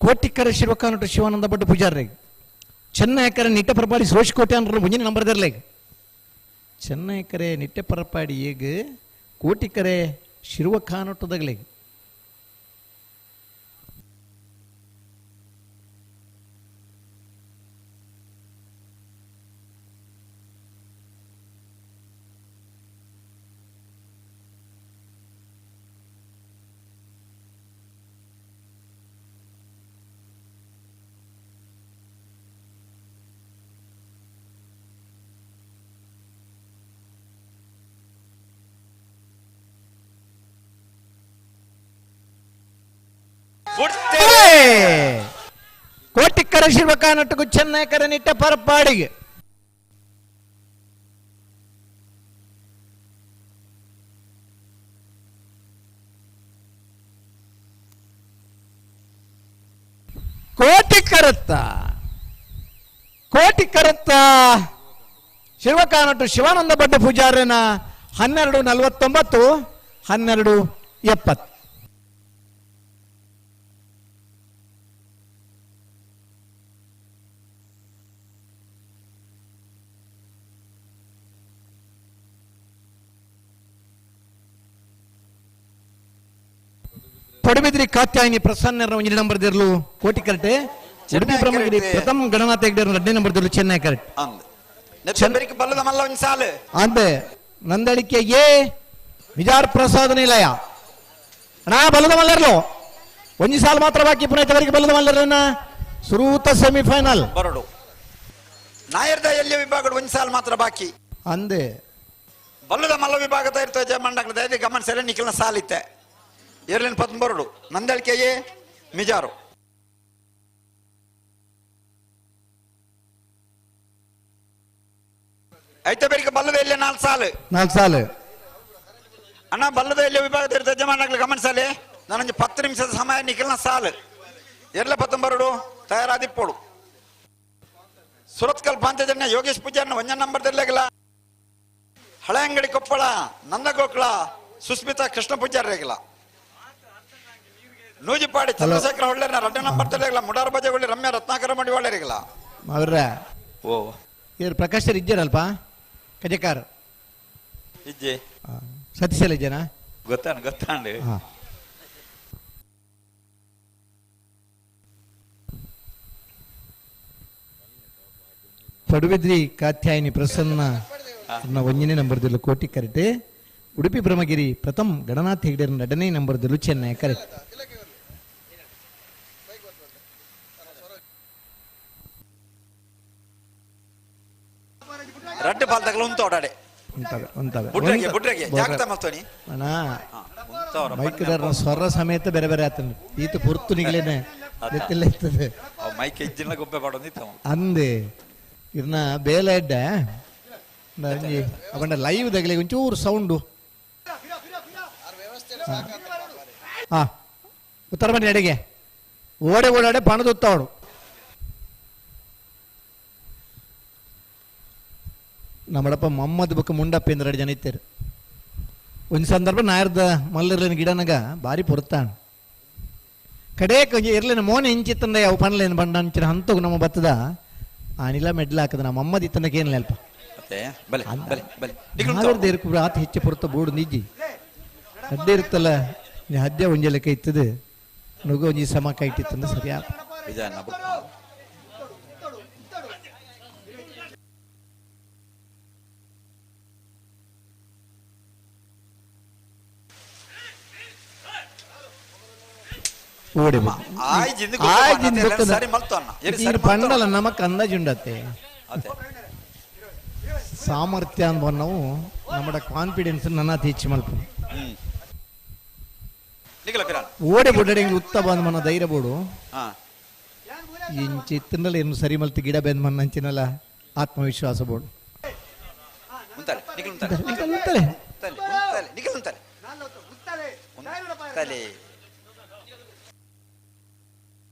ಕೋಟಿಕ್ಕರ ಶಿವಕಾನಟ ಶಿವಾನಂದ ಭಟ್ ಪೂಜಾರಿ ಚೆನ್ನೈಕರ ನಿಟ್ಟಪರಪಾಡಿ ಸುರೇಶ್ ಕೋಟೆ ಅಂದ್ರೆ ಮುಂಜಿನ ನಂಬರ್ ದರ್ಲೆ ಚೆನ್ನೈಕರೆ ನಿಟ್ಟಪರಪಾಡಿ ಈಗ ಕೋಟಿಕರೆ ಶಿವಕಾನಟದಾಗಲೇ ಕೋಟಿಕ್ಕರ ಶಿವಕಾನಟಗೂ ಚೆನ್ನೈಕರ ನಿಟ್ಟ ಪರಪಾಡಿಗೆ ಕೋಟಿ ಕರುತ್ತ ಶಿವಕಾನಟ್ಟು ಶಿವಾನಂದ ಭಟ್ಟ ಪೂಜಾರ್ಯನ 12:49 12:70. ಪಡುಬಿದ್ರಿ ಕಾತ್ಯಾಯಿನಿ ಪ್ರಸನ್ನ ಒಂಜಿ ನಂಬರ್ ದಿರ್ಲು ಕೋಟಿ ಕರೆಕ್ಟ್. ಉಡುಪಿ ಬ್ರಹ್ಮಗಿರಿ ಪ್ರಥಮ ಗಣನಾಥ ಹೆಗ್ಡೆ 2ನೇ ನಂಬರ್ ದಿರ್ಲು ಚೆನ್ನೈ ಕರೆಕ್ಟ್. ಬಲ್ಲದ ಮಲ್ಲ ಒಂದು ಸಾಲು ಅಂದೆ ನಂದಳಿಕೆ ಎ ವಿಜಾರ್ ಪ್ರಸಾದ ನಿಲಯ ನಾ ಬಲದ ಮಲ್ಲರ್ಲು ಒಂಜಿ ಸಾಲು ಮಾತ್ರ ಬಾಕಿ ಪುನಃ ಬಲದ ಮಲ್ಲರನ್ನ ಸುರೂತ ಸೆಮಿಫೈನಲ್ ಬರಡು ನಾಯರ್ದ ಎಲ್ಲಿ ವಿಭಾಗದ ಒಂದು ಸಾಲು ಮಾತ್ರ ಬಾಕಿ ಅಂದೆ ಬಲ್ಲದ ಮಲ್ಲ ವಿಭಾಗದ ಇರ್ತದೆ ಜಮಂಡಕ್ಲದ ಗಮನ ಸೆರೆ ನಿಖಿಲ್ನ ಸಾಲಿತ್ತೆ ಏರ್ಲಿನ 12 ನಂದಳಿಕೆ ಎ ಮಿಜಾರು ಐತೆ ಬೇರಿಗೆ ಬಲ್ಲದ ಎಲ್ಲಿ 4 ಸಾಲು ಅಣ್ಣ ಬಲ್ಲದ ಎಲ್ಲಿ ವಿಭಾಗದ ಇರ್ತದೆ ಜಮಾನಾಗ್ಲಿ ಗಮನಿಸಲಿ ನಾನೊಂದು 10 ನಿಮಿಷದ ಸಮಯ ನಿಖಿಲ್ನ ಸಾಲು ಎರ್ಲ 12 ತಯಾರಾದಿಪ್ಪೋಡು ಸುರತ್ಕಲ್ ಪಾಂಚಜನ್ಯ ಯೋಗೇಶ್ ಪೂಜಾರ್ನ 1ನೇ ನಂಬರ್ ದರ್ಲಾಗಲ್ಲ ಹಳೆ ಅಂಗಡಿ ಕೊಪ್ಪಳ ನಂದಗೋಕುಳ ಸುಸ್ಮಿತಾ ಕೃಷ್ಣ ಪೂಜಾರ್ಯಾಗಲ್ಲ ನೂಜಿಪಾಡಿ ಚಂದ್ರಶೇಖರ ಹೊಳ್ಳೆರ್ನ 2ನೇ ನಂಬರ್ ದರ್ಲಾಗಲ್ಲ ಮುಡಾರ್ ಬಜೆಗೊಳ್ಳಿ ರಮ್ಯ ರತ್ನಾಕರ ಮಾಡಿ ಒಳ್ಳೆರಿಗಲ್ಲ ಅವ್ರ ಓ ಇವ್ರು ಪ್ರಕಾಶ್ ಸರ್ ಇದ್ದಾರಲ್ಪ ಕಜಕಾರ ಇಜ್ಜೆ ಸತೀಶ್ ಇದ್ದೇನಾ ಗೊತ್ತಾಂಡು ಪಡುಬಿದ್ರಿ ಕಾತ್ಯಾಯಿನಿ ಪ್ರಸನ್ನ 1ನೇ ನಂಬರ್ ದಿರ್ಲು ಕೋಟಿ ಕರೆಕ್ಟ್. ಉಡುಪಿ ಬ್ರಹ್ಮಗಿರಿ ಪ್ರಥಮ ಗಣನಾಥ ಹೆಗ್ಡೆ 2ನೇ ನಂಬರ್ ದಿರ್ಲು ಚೆನ್ನೈ ಕರೆಕ್ಟ್. ರಡ್ಡು ಪಾಲ್ದಾಗಲ ಉಂಟೋಡಾಡೆ ಬುಟ್ರೆಗೆ ಜಾಗ್ರತೆ ಮಾಡ್ತೋನಿ ಮೈಕ್ದಾರ ಸ್ವರ ಸಮೇತ ಬೇರೆ ಬೇರೆ ಆತನ ಈತ ಪುರ್ತು ನಿಗ್ಲೇನೆ ಗೊತ್ತಿಲ್ಲ ಇರ್ತದೆ ಮೈಕ್ ಹೆಜ್ಜಿನ ಗೊಬ್ಬೆ ಮಾಡೋದಿತ್ತ ಅಂದೆ ಇರ್ನ ಬೇಲೆ ಎಡ್ಡ ಅವನ ಲೈವ್ ದಗಲಿ ಒಂಚೂರು ಸೌಂಡು ಹಾ ಉತ್ತರ ಬನ್ನಿ ಎಡೆಗೆ ಓಡಾಡೆ ಪಣದ ಉತ್ತಾವಡು ನಮ್ಮಡಪ್ಪ ಮೊಹಮ್ಮದ್ ಬುಕ್ ಮುಂಡಪ್ಪ ಎಂದ್ರೆ 2 ಜನ ಇತ್ತೇರು ಒಂದು ಸಂದರ್ಭ ನಾಯರ್ದ ಮಲ್ಲಿರ್ಲಿನ ಗಿಡನಾಗ ಭಾರಿ ಪುರ್ತಾಣ ಕಡೆ ಇರ್ಲಿನ ಮೋನೆ ಇಂಚಿತ್ತಂದ ಯಾವ ಪಣಲೇನು ಬಂಡ ಅಂಚಿನ ಹಂತೋಗ ನಮ್ಮ ಬತ್ತದ ಆನಿಲ ಮೆಡ್ಲ ಹಾಕದ ನಮ್ಮ ಅಮ್ಮದ ಇತ್ತನಕ್ಕೆ ಏನಿಲ್ಲ ಅಲ್ಪ ಆತ ಹೆಚ್ಚು ಪುರ್ತ ಬೋಡು ನಿಜ್ಜಿ ಅಡ್ಡೆ ಇರುತ್ತಲ್ಲ ಹದ್ಯ ಒಂಜಲಕ್ಕೆ ಇತ್ತದು ನುಗ್ಗ ಒಂಜಿ ಸಮ ಕೈ ಇಟ್ಟಿತ್ತಂದ ಸರಿ ಆತ పండల నమకు అందాజుండతే ಸಾಮರ್ಥ್ಯ ಅನ್ಬೋ ನಾವು ನಮ್ಮ ಕಾನ್ಫಿಡೆನ್ಸ್ ನನ್ನ ಹೆಚ್ಚು ಮಲ್ಪ ಓಡೆ ಬುಡ್ಡೆ ಉತ್ತ ಬಂದ್ ಮನ ಧೈರ್ಯ ಬೋಡು ಇಂಚಿತ್ತನಲ್ಲ ಏನು ಸರಿ ಮಲ್ತಿ ಗಿಡ ಬೆಂದ್ ಮನ ಅಂಚಿನಲ್ಲ ಆತ್ಮವಿಶ್ವಾಸ ಬೋಡು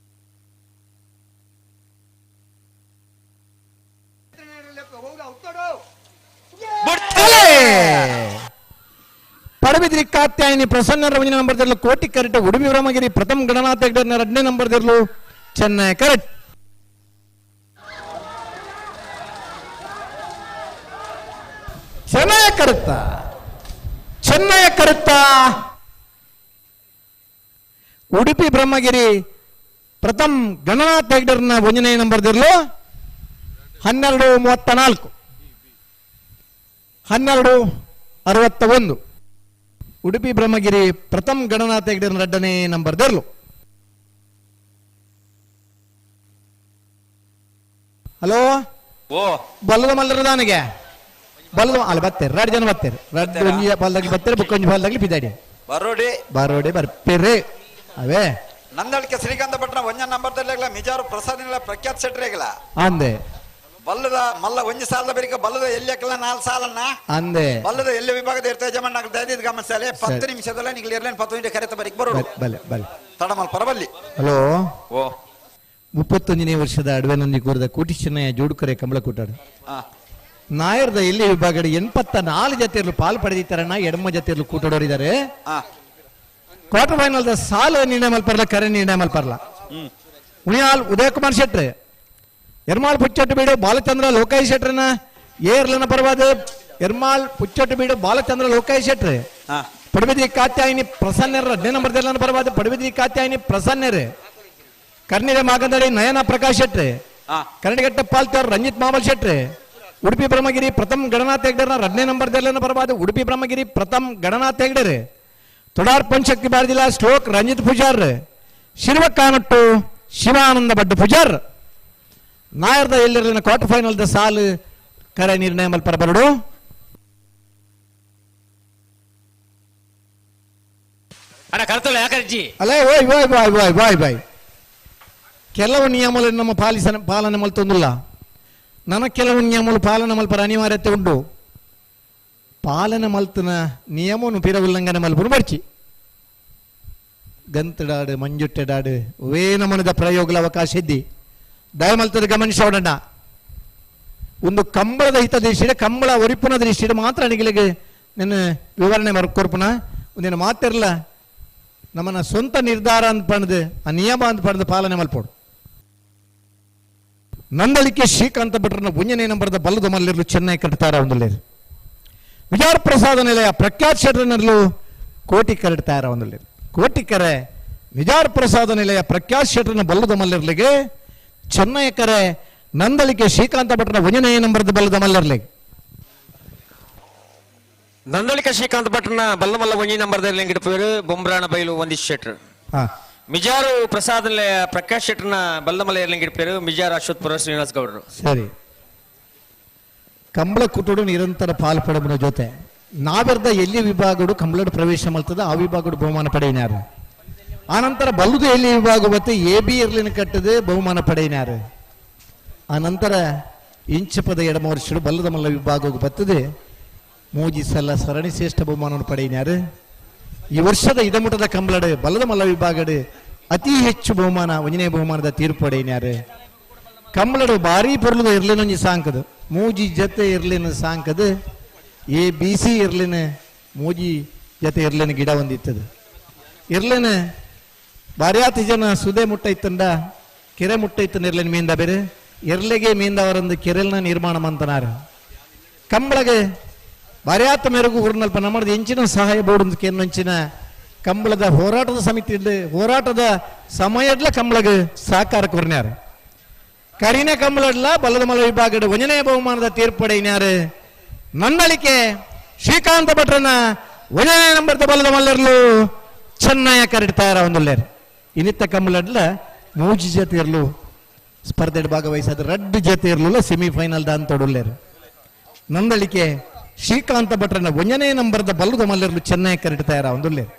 ಪಡುಬಿದ್ರಿ ಕಾತ್ಯಾಯಿನಿ ಪ್ರಸನ್ನ 1ನೇ ನಂಬರ್ ದಿರ್ಲು ಕೋಟಿ ಕರೆಕ್ಟ್. ಉಡುಪಿ ಬ್ರಹ್ಮಗಿರಿ ಪ್ರಥಮ ಗಣನಾಥ ಹೆಗ್ಡೆ 2ನೇ ನಂಬರ್ ದಿರ್ಲು ಚೆನ್ನೈ ಕರೆಕ್ಟ್. ಚೆನ್ನೈ ಕರುತ್ತ ಉಡುಪಿ ಬ್ರಹ್ಮಗಿರಿ ಪ್ರಥಮ ಗಣನಾಥ ಹೆಗ್ಡೆ 1ನೇ ನಂಬರ್ ದಿರ್ಲು 12:34 12:61 ಉಡುಪಿ ಬ್ರಹ್ಮಗಿರಿ ಪ್ರಥಮ ಗಣನಾಥ ಹೆಗ್ಡೆ 2ನೇ ನಂಬರ್ ದಿರ್ಲು. ಹಲೋ ಬಲ್ಲದ ಮಲ್ಲರದಾನಿಗೆ ಬಲ್ಲದ ಅಲ್ಲಿ ಬತ್ತೇರಿ 2 ಜನ ಬತ್ತೇರಿ 2 ಒಂಜಿ ಬಾಲ್ದಾಗ್ಲಿ ಬತ್ತೇರಿ ಬುಕ್ಕೊಂಜಿ ಬಾಲ್ದಾಗ್ಲಿ ಬಿದ್ದಾಡಿ ಬರೋಡಿ ಬರ್ಪೇರಿ ಅವೇ ನಂದಳಿಕೆ ಶ್ರೀಕಾಂತ ಭಟ್ನ 1ನೇ ನಂಬರ್ ದರ್ಲಾಗಲ್ಲ ಮಿಜಾರು ಪ್ರಸಾದ ಪ್ರಖ್ಯಾತ್ ಸೆಟ್ರೇಗಲ್ಲ ಅಂದೆ ಬಲ್ಲದ ಮಲ್ಲ 1 ಸಾಲದ ಬರಿಕ ಬಲ್ಲದ ಎಲ್ಲಿ ಹಾಕಲ್ಲ 4 ಸಾಲನ್ನ ಅಂದೆ ಬಲ್ಲದ ಎಲ್ಲಿ ವಿಭಾಗದ ಇರ್ತದೆ ಜಮಣ್ಣ ಆಗ್ತದೆ ಗಮನಿಸಲೆ 10 ನಿಮಿಷದಲ್ಲ ನಿಗ್ಲಿ ಇರ್ಲೇನು 10 ಮಿನಿಟ್ ಕರೆತ ಬರಿಕ ಬರೋಡು ಬಲೆ ತಡಮಲ್ ಪರಬಲ್ಲಿ. ಹಲೋ 31ನೇ ವರ್ಷದ ಅಡವೆನೊಂದಿ ಕೂರದ ಕೋಟಿ ಚೆನ್ನಯ್ಯ ಜೋಡುಕರೆ ಕಂಬಳ ಕೂಟಾಡು ನಾಯರ್ದ ಎಲ್ಲಿ ವಿಭಾಗದ 84 ಜತೆಯಲ್ಲೂ ಪಾಲು ಪಡೆದಿದ್ದಾರಣ್ಣ. ಎಡಮ ಜತೆಯಲ್ಲೂ ಕೂಟಾಡೋರಿದ್ದಾರೆ. ಕ್ವಾರ್ಟರ್ ಫೈನಲ್ ಸಾಲ ನಿರ್ಣಯ ಮಲ್ಪರ್ಲ ಕರೆ ನಿರ್ಣಯ ಮಲ್ಪರ್ಲ ಉಣಿಯಾಲ್ ಉದಯ ಕುಮಾರ್ ಶೆಟ್ರೆ ಎರ್ಮಾಳ್ ಪುಚ್ಚಟ್ಟು ಬೀಡು ಬಾಲಚಂದ್ರ ಲೋಕಾಯಿ ಶೆಟ್ರನ ಏರ್ಲನ ಪರವಾದ ಎರ್ಮಾಳ್ ಪುಚ್ಚಟ್ಟು ಬೀಡು ಬಾಲಚಂದ್ರ ಲೋಕಾಯಿ ಶೆಟ್ರೆ ಪಡುಬಿದ್ರಿ ಕಾತ್ಯಾಯಿನಿ ಪ್ರಸನ್ನರ 10 ನಂಬರ್ದೆಲ್ಲ ಪರವಾದ ಪಡುಬಿದ್ರಿ ಕಾತ್ಯಾಯಿನಿ ಪ್ರಸನ್ನರೇ ಕರ್ಣಿರ ಮಾಗಂದಡಿ ನಯನ ಪ್ರಕಾಶ್ ಶೆಟ್ರೆ ಕರಡಿಗಟ್ಟ ಪಾಲ್ತರ್ ರಂಜಿತ್ ಮಾಮಲ್ ಶೆಟ್ರೆ ಉಡುಪಿ ಬ್ರಹ್ಮಗಿರಿ ಪ್ರಥಮ್ ಗಣನಾಥ್ ಹೆಗ್ಡರ್ನ 10ನೇ ನಂಬರ್ದೆಲ್ಲ ಪರವಾದ ಉಡುಪಿ ಬ್ರಹ್ಮಗಿರಿ ಪ್ರಥಮ್ ಗಣನಾಥ್ ಹೆಗ್ಡರೆ ತೊಡಾರ್ ಪಂಚಕ್ತಿ ಬಾರ್ದಿಲ್ಲ ಶ್ಲೋಕ್ ರಂಜಿತ್ ಪೂಜಾರ್ ಶಿರ್ವಕ್ಕಾನಟ್ಟು ಶಿವಾನಂದ ಭಟ್ ಪೂಜಾರ್ ನಾಯರ್ದ ಎಲ್ಲಿರಲಿನ ಕ್ವಾರ್ಟರ್ ಫೈನಲ್ ದ ಸಾಲು ಕರೆ ನಿರ್ಣಯ ಮಲ್ಪರ ಬರಡು ಅಲ್ಲೇ ಓಯ್ ಬಾಯ್ ಬಾಯ್ ಬಾಯ್ ಬಾಯ್ ಬಾಯ್ ಕೆಲವು ನಿಯಮಗಳು ನಮ್ಮ ಪಾಲನೆ ಮಲ್ತೊಂದಿಲ್ಲ. ನನಗೆ ಕೆಲವು ನಿಯಮಗಳು ಪಾಲನೆ ಮಲ್ಪರ ಅನಿವಾರ್ಯತೆ ಉಂಟು. ಪಾಲನೆ ಮಲ್ತನ ನಿಯಮವನ್ನು ಪಿರ ಉಲ್ಲಂಘನೆ ಮಲ್ಪರು ಬರ್ಚಿ ಗಂತಡಾಡು ಮಂಜುಟ್ಟೆಡಾಡು ವೇನಮನದ ಪ್ರಯೋಗದ ಅವಕಾಶ ಇದ್ದಿ ದಯಮಲ್ತದ ಗಮನಿಸೋಣ. ಒಂದು ಕಂಬಳದ ಹಿತದೃಷ್ಟಿಯ ಕಂಬಳ ಒರಿಪುನ ದೃಷ್ಟಿಯ ಮಾತ್ರ ಅಣಿಗಳಿಗೆ ನನ್ನ ವಿವರಣೆ ಕೊರ್ಪುನ ಒಂದಿನ ಮಾತಿರಲ್ಲ ನಮ್ಮನ್ನ ಸ್ವಂತ ನಿರ್ಧಾರ ಅಂತ ಪಣದು ಆ ನಿಯಮ ಅಂತ ಪಡೆದು ಪಾಲನೆ ಮಲ್ಪೋಡು. ನಂದಳಿಕೆ ಶ್ರೀಕಾಂತ ಭಟ್ರನ 1ನೇ ನಂಬರ್ದ ಬಲ್ಲದ ಮಲ್ಲಿರಲು ಚೆನ್ನೈ ಕಟ್ತಾರ ಒಂದಲ್ಲೇರು ವಿಜಾರ ಪ್ರಸಾದ ನಿಲಯ ಪ್ರಖ್ಯಾತ್ ಶೆಟ್ರನಲ್ಲೂ ಕೋಟಿ ಕರಡ್ತಾರ ಒಂದಲ್ಲೇರು ಕೋಟಿಕರೆ ವಿಜಾರ ಪ್ರಸಾದ ನಿಲಯ ಪ್ರಖ್ಯಾತ್ ಶೆಟ್ರನ ಬಲ್ಲದ ಮಲ್ಲಿರ್ಲಿಗೆ ಚೆನ್ನೈ ಕರೆ ನಂದಳಿಕೆ ಶ್ರೀಕಾಂತ ಭಟ್ರನ 1ನೇ ನಂಬರ್ದ ಬಲ್ಲದ ಮಲ್ಲಿರ್ಲಿಗೆ ನಂದಳಿಕ ಶ್ರೀಕಾಂತ್ ಭಟ್ರನ ಬಲ್ಲಮಲ್ಲ 1ನೇ ನಂಬರ್ದಲ್ಲಿ ಹೆಂಗಿಡ ಪೇರು ಬೊಂಬ್ರಾಣ ಬೈಲು ಒಂದಿಷ್ಟು ಶೆಟ್ರು ಮಿಜಾರು ಪ್ರಸಾದ್ ಪ್ರಕಾಶ್ ಶೆಟ್ರನ ಬಲ್ಲಮಲ್ಲ ಹೆಂಗಿಡ ಪೇರು ಮಿಜಾರ್ ಅಶ್ವತ್ಪುರ ಶ್ರೀನಿವಾಸ್ ಗೌಡರು. ಸರಿ ಕಂಬಳ ಕುಟುಡು ನಿರಂತರ ಪಾಲ್ಪಡಬನ ಜೊತೆ ನಾವೆರ್ದ ಎಲ್ಲಿ ವಿಭಾಗಡು ಕಂಬಳದ ಪ್ರವೇಶ ಮಲ್ತದ ಆ ವಿಭಾಗಡು ಬಹುಮಾನ ಪಡೆಯಿನಾರು. ಆನಂತರ ಬಲ್ಲುದು ಎಲ್ಲಿ ವಿಭಾಗ ಬತ್ತು ಎ ಬಿ ಇರ್ಲಿನ ಕಟ್ಟದು ಬಹುಮಾನ ಪಡೆಯಿನಾರು. ಆನಂತರ ಇಂಚಪದ ಎಡಮ ವರ್ಷಡು ಬಲ್ಲದ ಮಲ್ಲ ವಿಭಾಗ ಬತ್ತದೆ ಮೂಜಿ ಸಲ ಸರಣಿ ಶ್ರೇಷ್ಠ ಬಹುಮಾನವನ್ನು ಪಡೆಯಿನಾರು. ಈ ವರ್ಷದ ಇದಮುಟದ ಕಂಬಳಡು ಬಲ್ಲದ ಮಲ್ಲ ವಿಭಾಗಡು ಅತಿ ಹೆಚ್ಚು ಬಹುಮಾನ 1ನೇ ಬಹುಮಾನದ ತೀರ್ಪು ಪಡೆಯಿನಾರು. ಕಂಬಳಡು ಭಾರಿ ಪೊರ್ಲದ ಇರ್ಲಿನೊಂಜಿ ಸಾಂಕದು ಮೂಜಿ ಜತೆ ಇರ್ಲಿನ ಸಾಂಕದು ಎ ಬಿ ಸಿ ಇರ್ಲಿನ ಮೂಜಿ ಜತೆ ಇರ್ಲಿನ ಗಿಡ ಒಂದಿತ್ತದು ಇರ್ಲಿನ ಬಾರ್ಯಾತಿ ಜನ ಸುದೆ ಮುಟ್ಟ ಇತ್ತಂಡ ಕೆರೆ ಮುಟ್ಟ ಇತ್ತಂಡ ಇರ್ಲಿನ ಮೀಂದ ಬೇರೆ ಇರ್ಲೆಗೆ ಮೀಂದವರೊಂದು ಕೆರೆಲ್ನ ನಿರ್ಮಾಣ ಮಂತನಾರ ಕಂಬಳಗೆ ಬಾರ್ಯಾತ ಮೇರೆಗೂ ಊರಿನಲ್ಪ ನಮ್ಮದು ಎಂಚಿನ ಸಹಾಯ ಬೋರ್ಡ್ ಕೆನ್ನಂಚಿನ ಕಂಬಳದ ಹೋರಾಟದ ಸಮಿತಿ ಹೋರಾಟದ ಸಮಯಡ್ಲ ಕಂಬಳಗೆ ಸಹಕಾರ ಕೊರ್ನ್ಯಾರ ಕರಿನ ಕಂಬಳಡ್ಲ ಬಲ್ಲದ ಮಲ್ಲ ವಿಭಾಗದ 1ನೇ ಬಹುಮಾನದ ತೀರ್ಪು ಪಡೆಯಿನಾರು. ನಂದಳಿಕೆ ಶ್ರೀಕಾಂತ ಭಟ್ರನ 1ನೇ ನಂಬರ್ದ ಬಲ್ಲದ ಮಲ್ಲರ್ಲು ಚೆನ್ನಯ ಕರಿಡ್ತಾರ ಒಂದಲ್ಲೇರು ಇನ್ನಿತ್ತ ಕಂಬಳಡ್ಲ ಮೂಜಿ ಜತೆ ಇರ್ಲು ಸ್ಪರ್ಧೆಡ್ ಭಾಗವಹಿಸದ 2 ಜತೆ ಇರ್ಲಿಲ್ಲ ಸೆಮಿಫೈನಲ್ ಅಂತೊಡಲ್ಲೇರು. ನಂದಳಿಕೆ ಶ್ರೀಕಾಂತ ಭಟ್ರನ 1ನೇ ನಂಬರ್ದ ಬಲ್ಲದ ಮಲ್ಲರ್ಲು ಚೆನ್ನಯ ಕರಿಡ್ತಾರ ಒಂದಲ್ಲೇರು.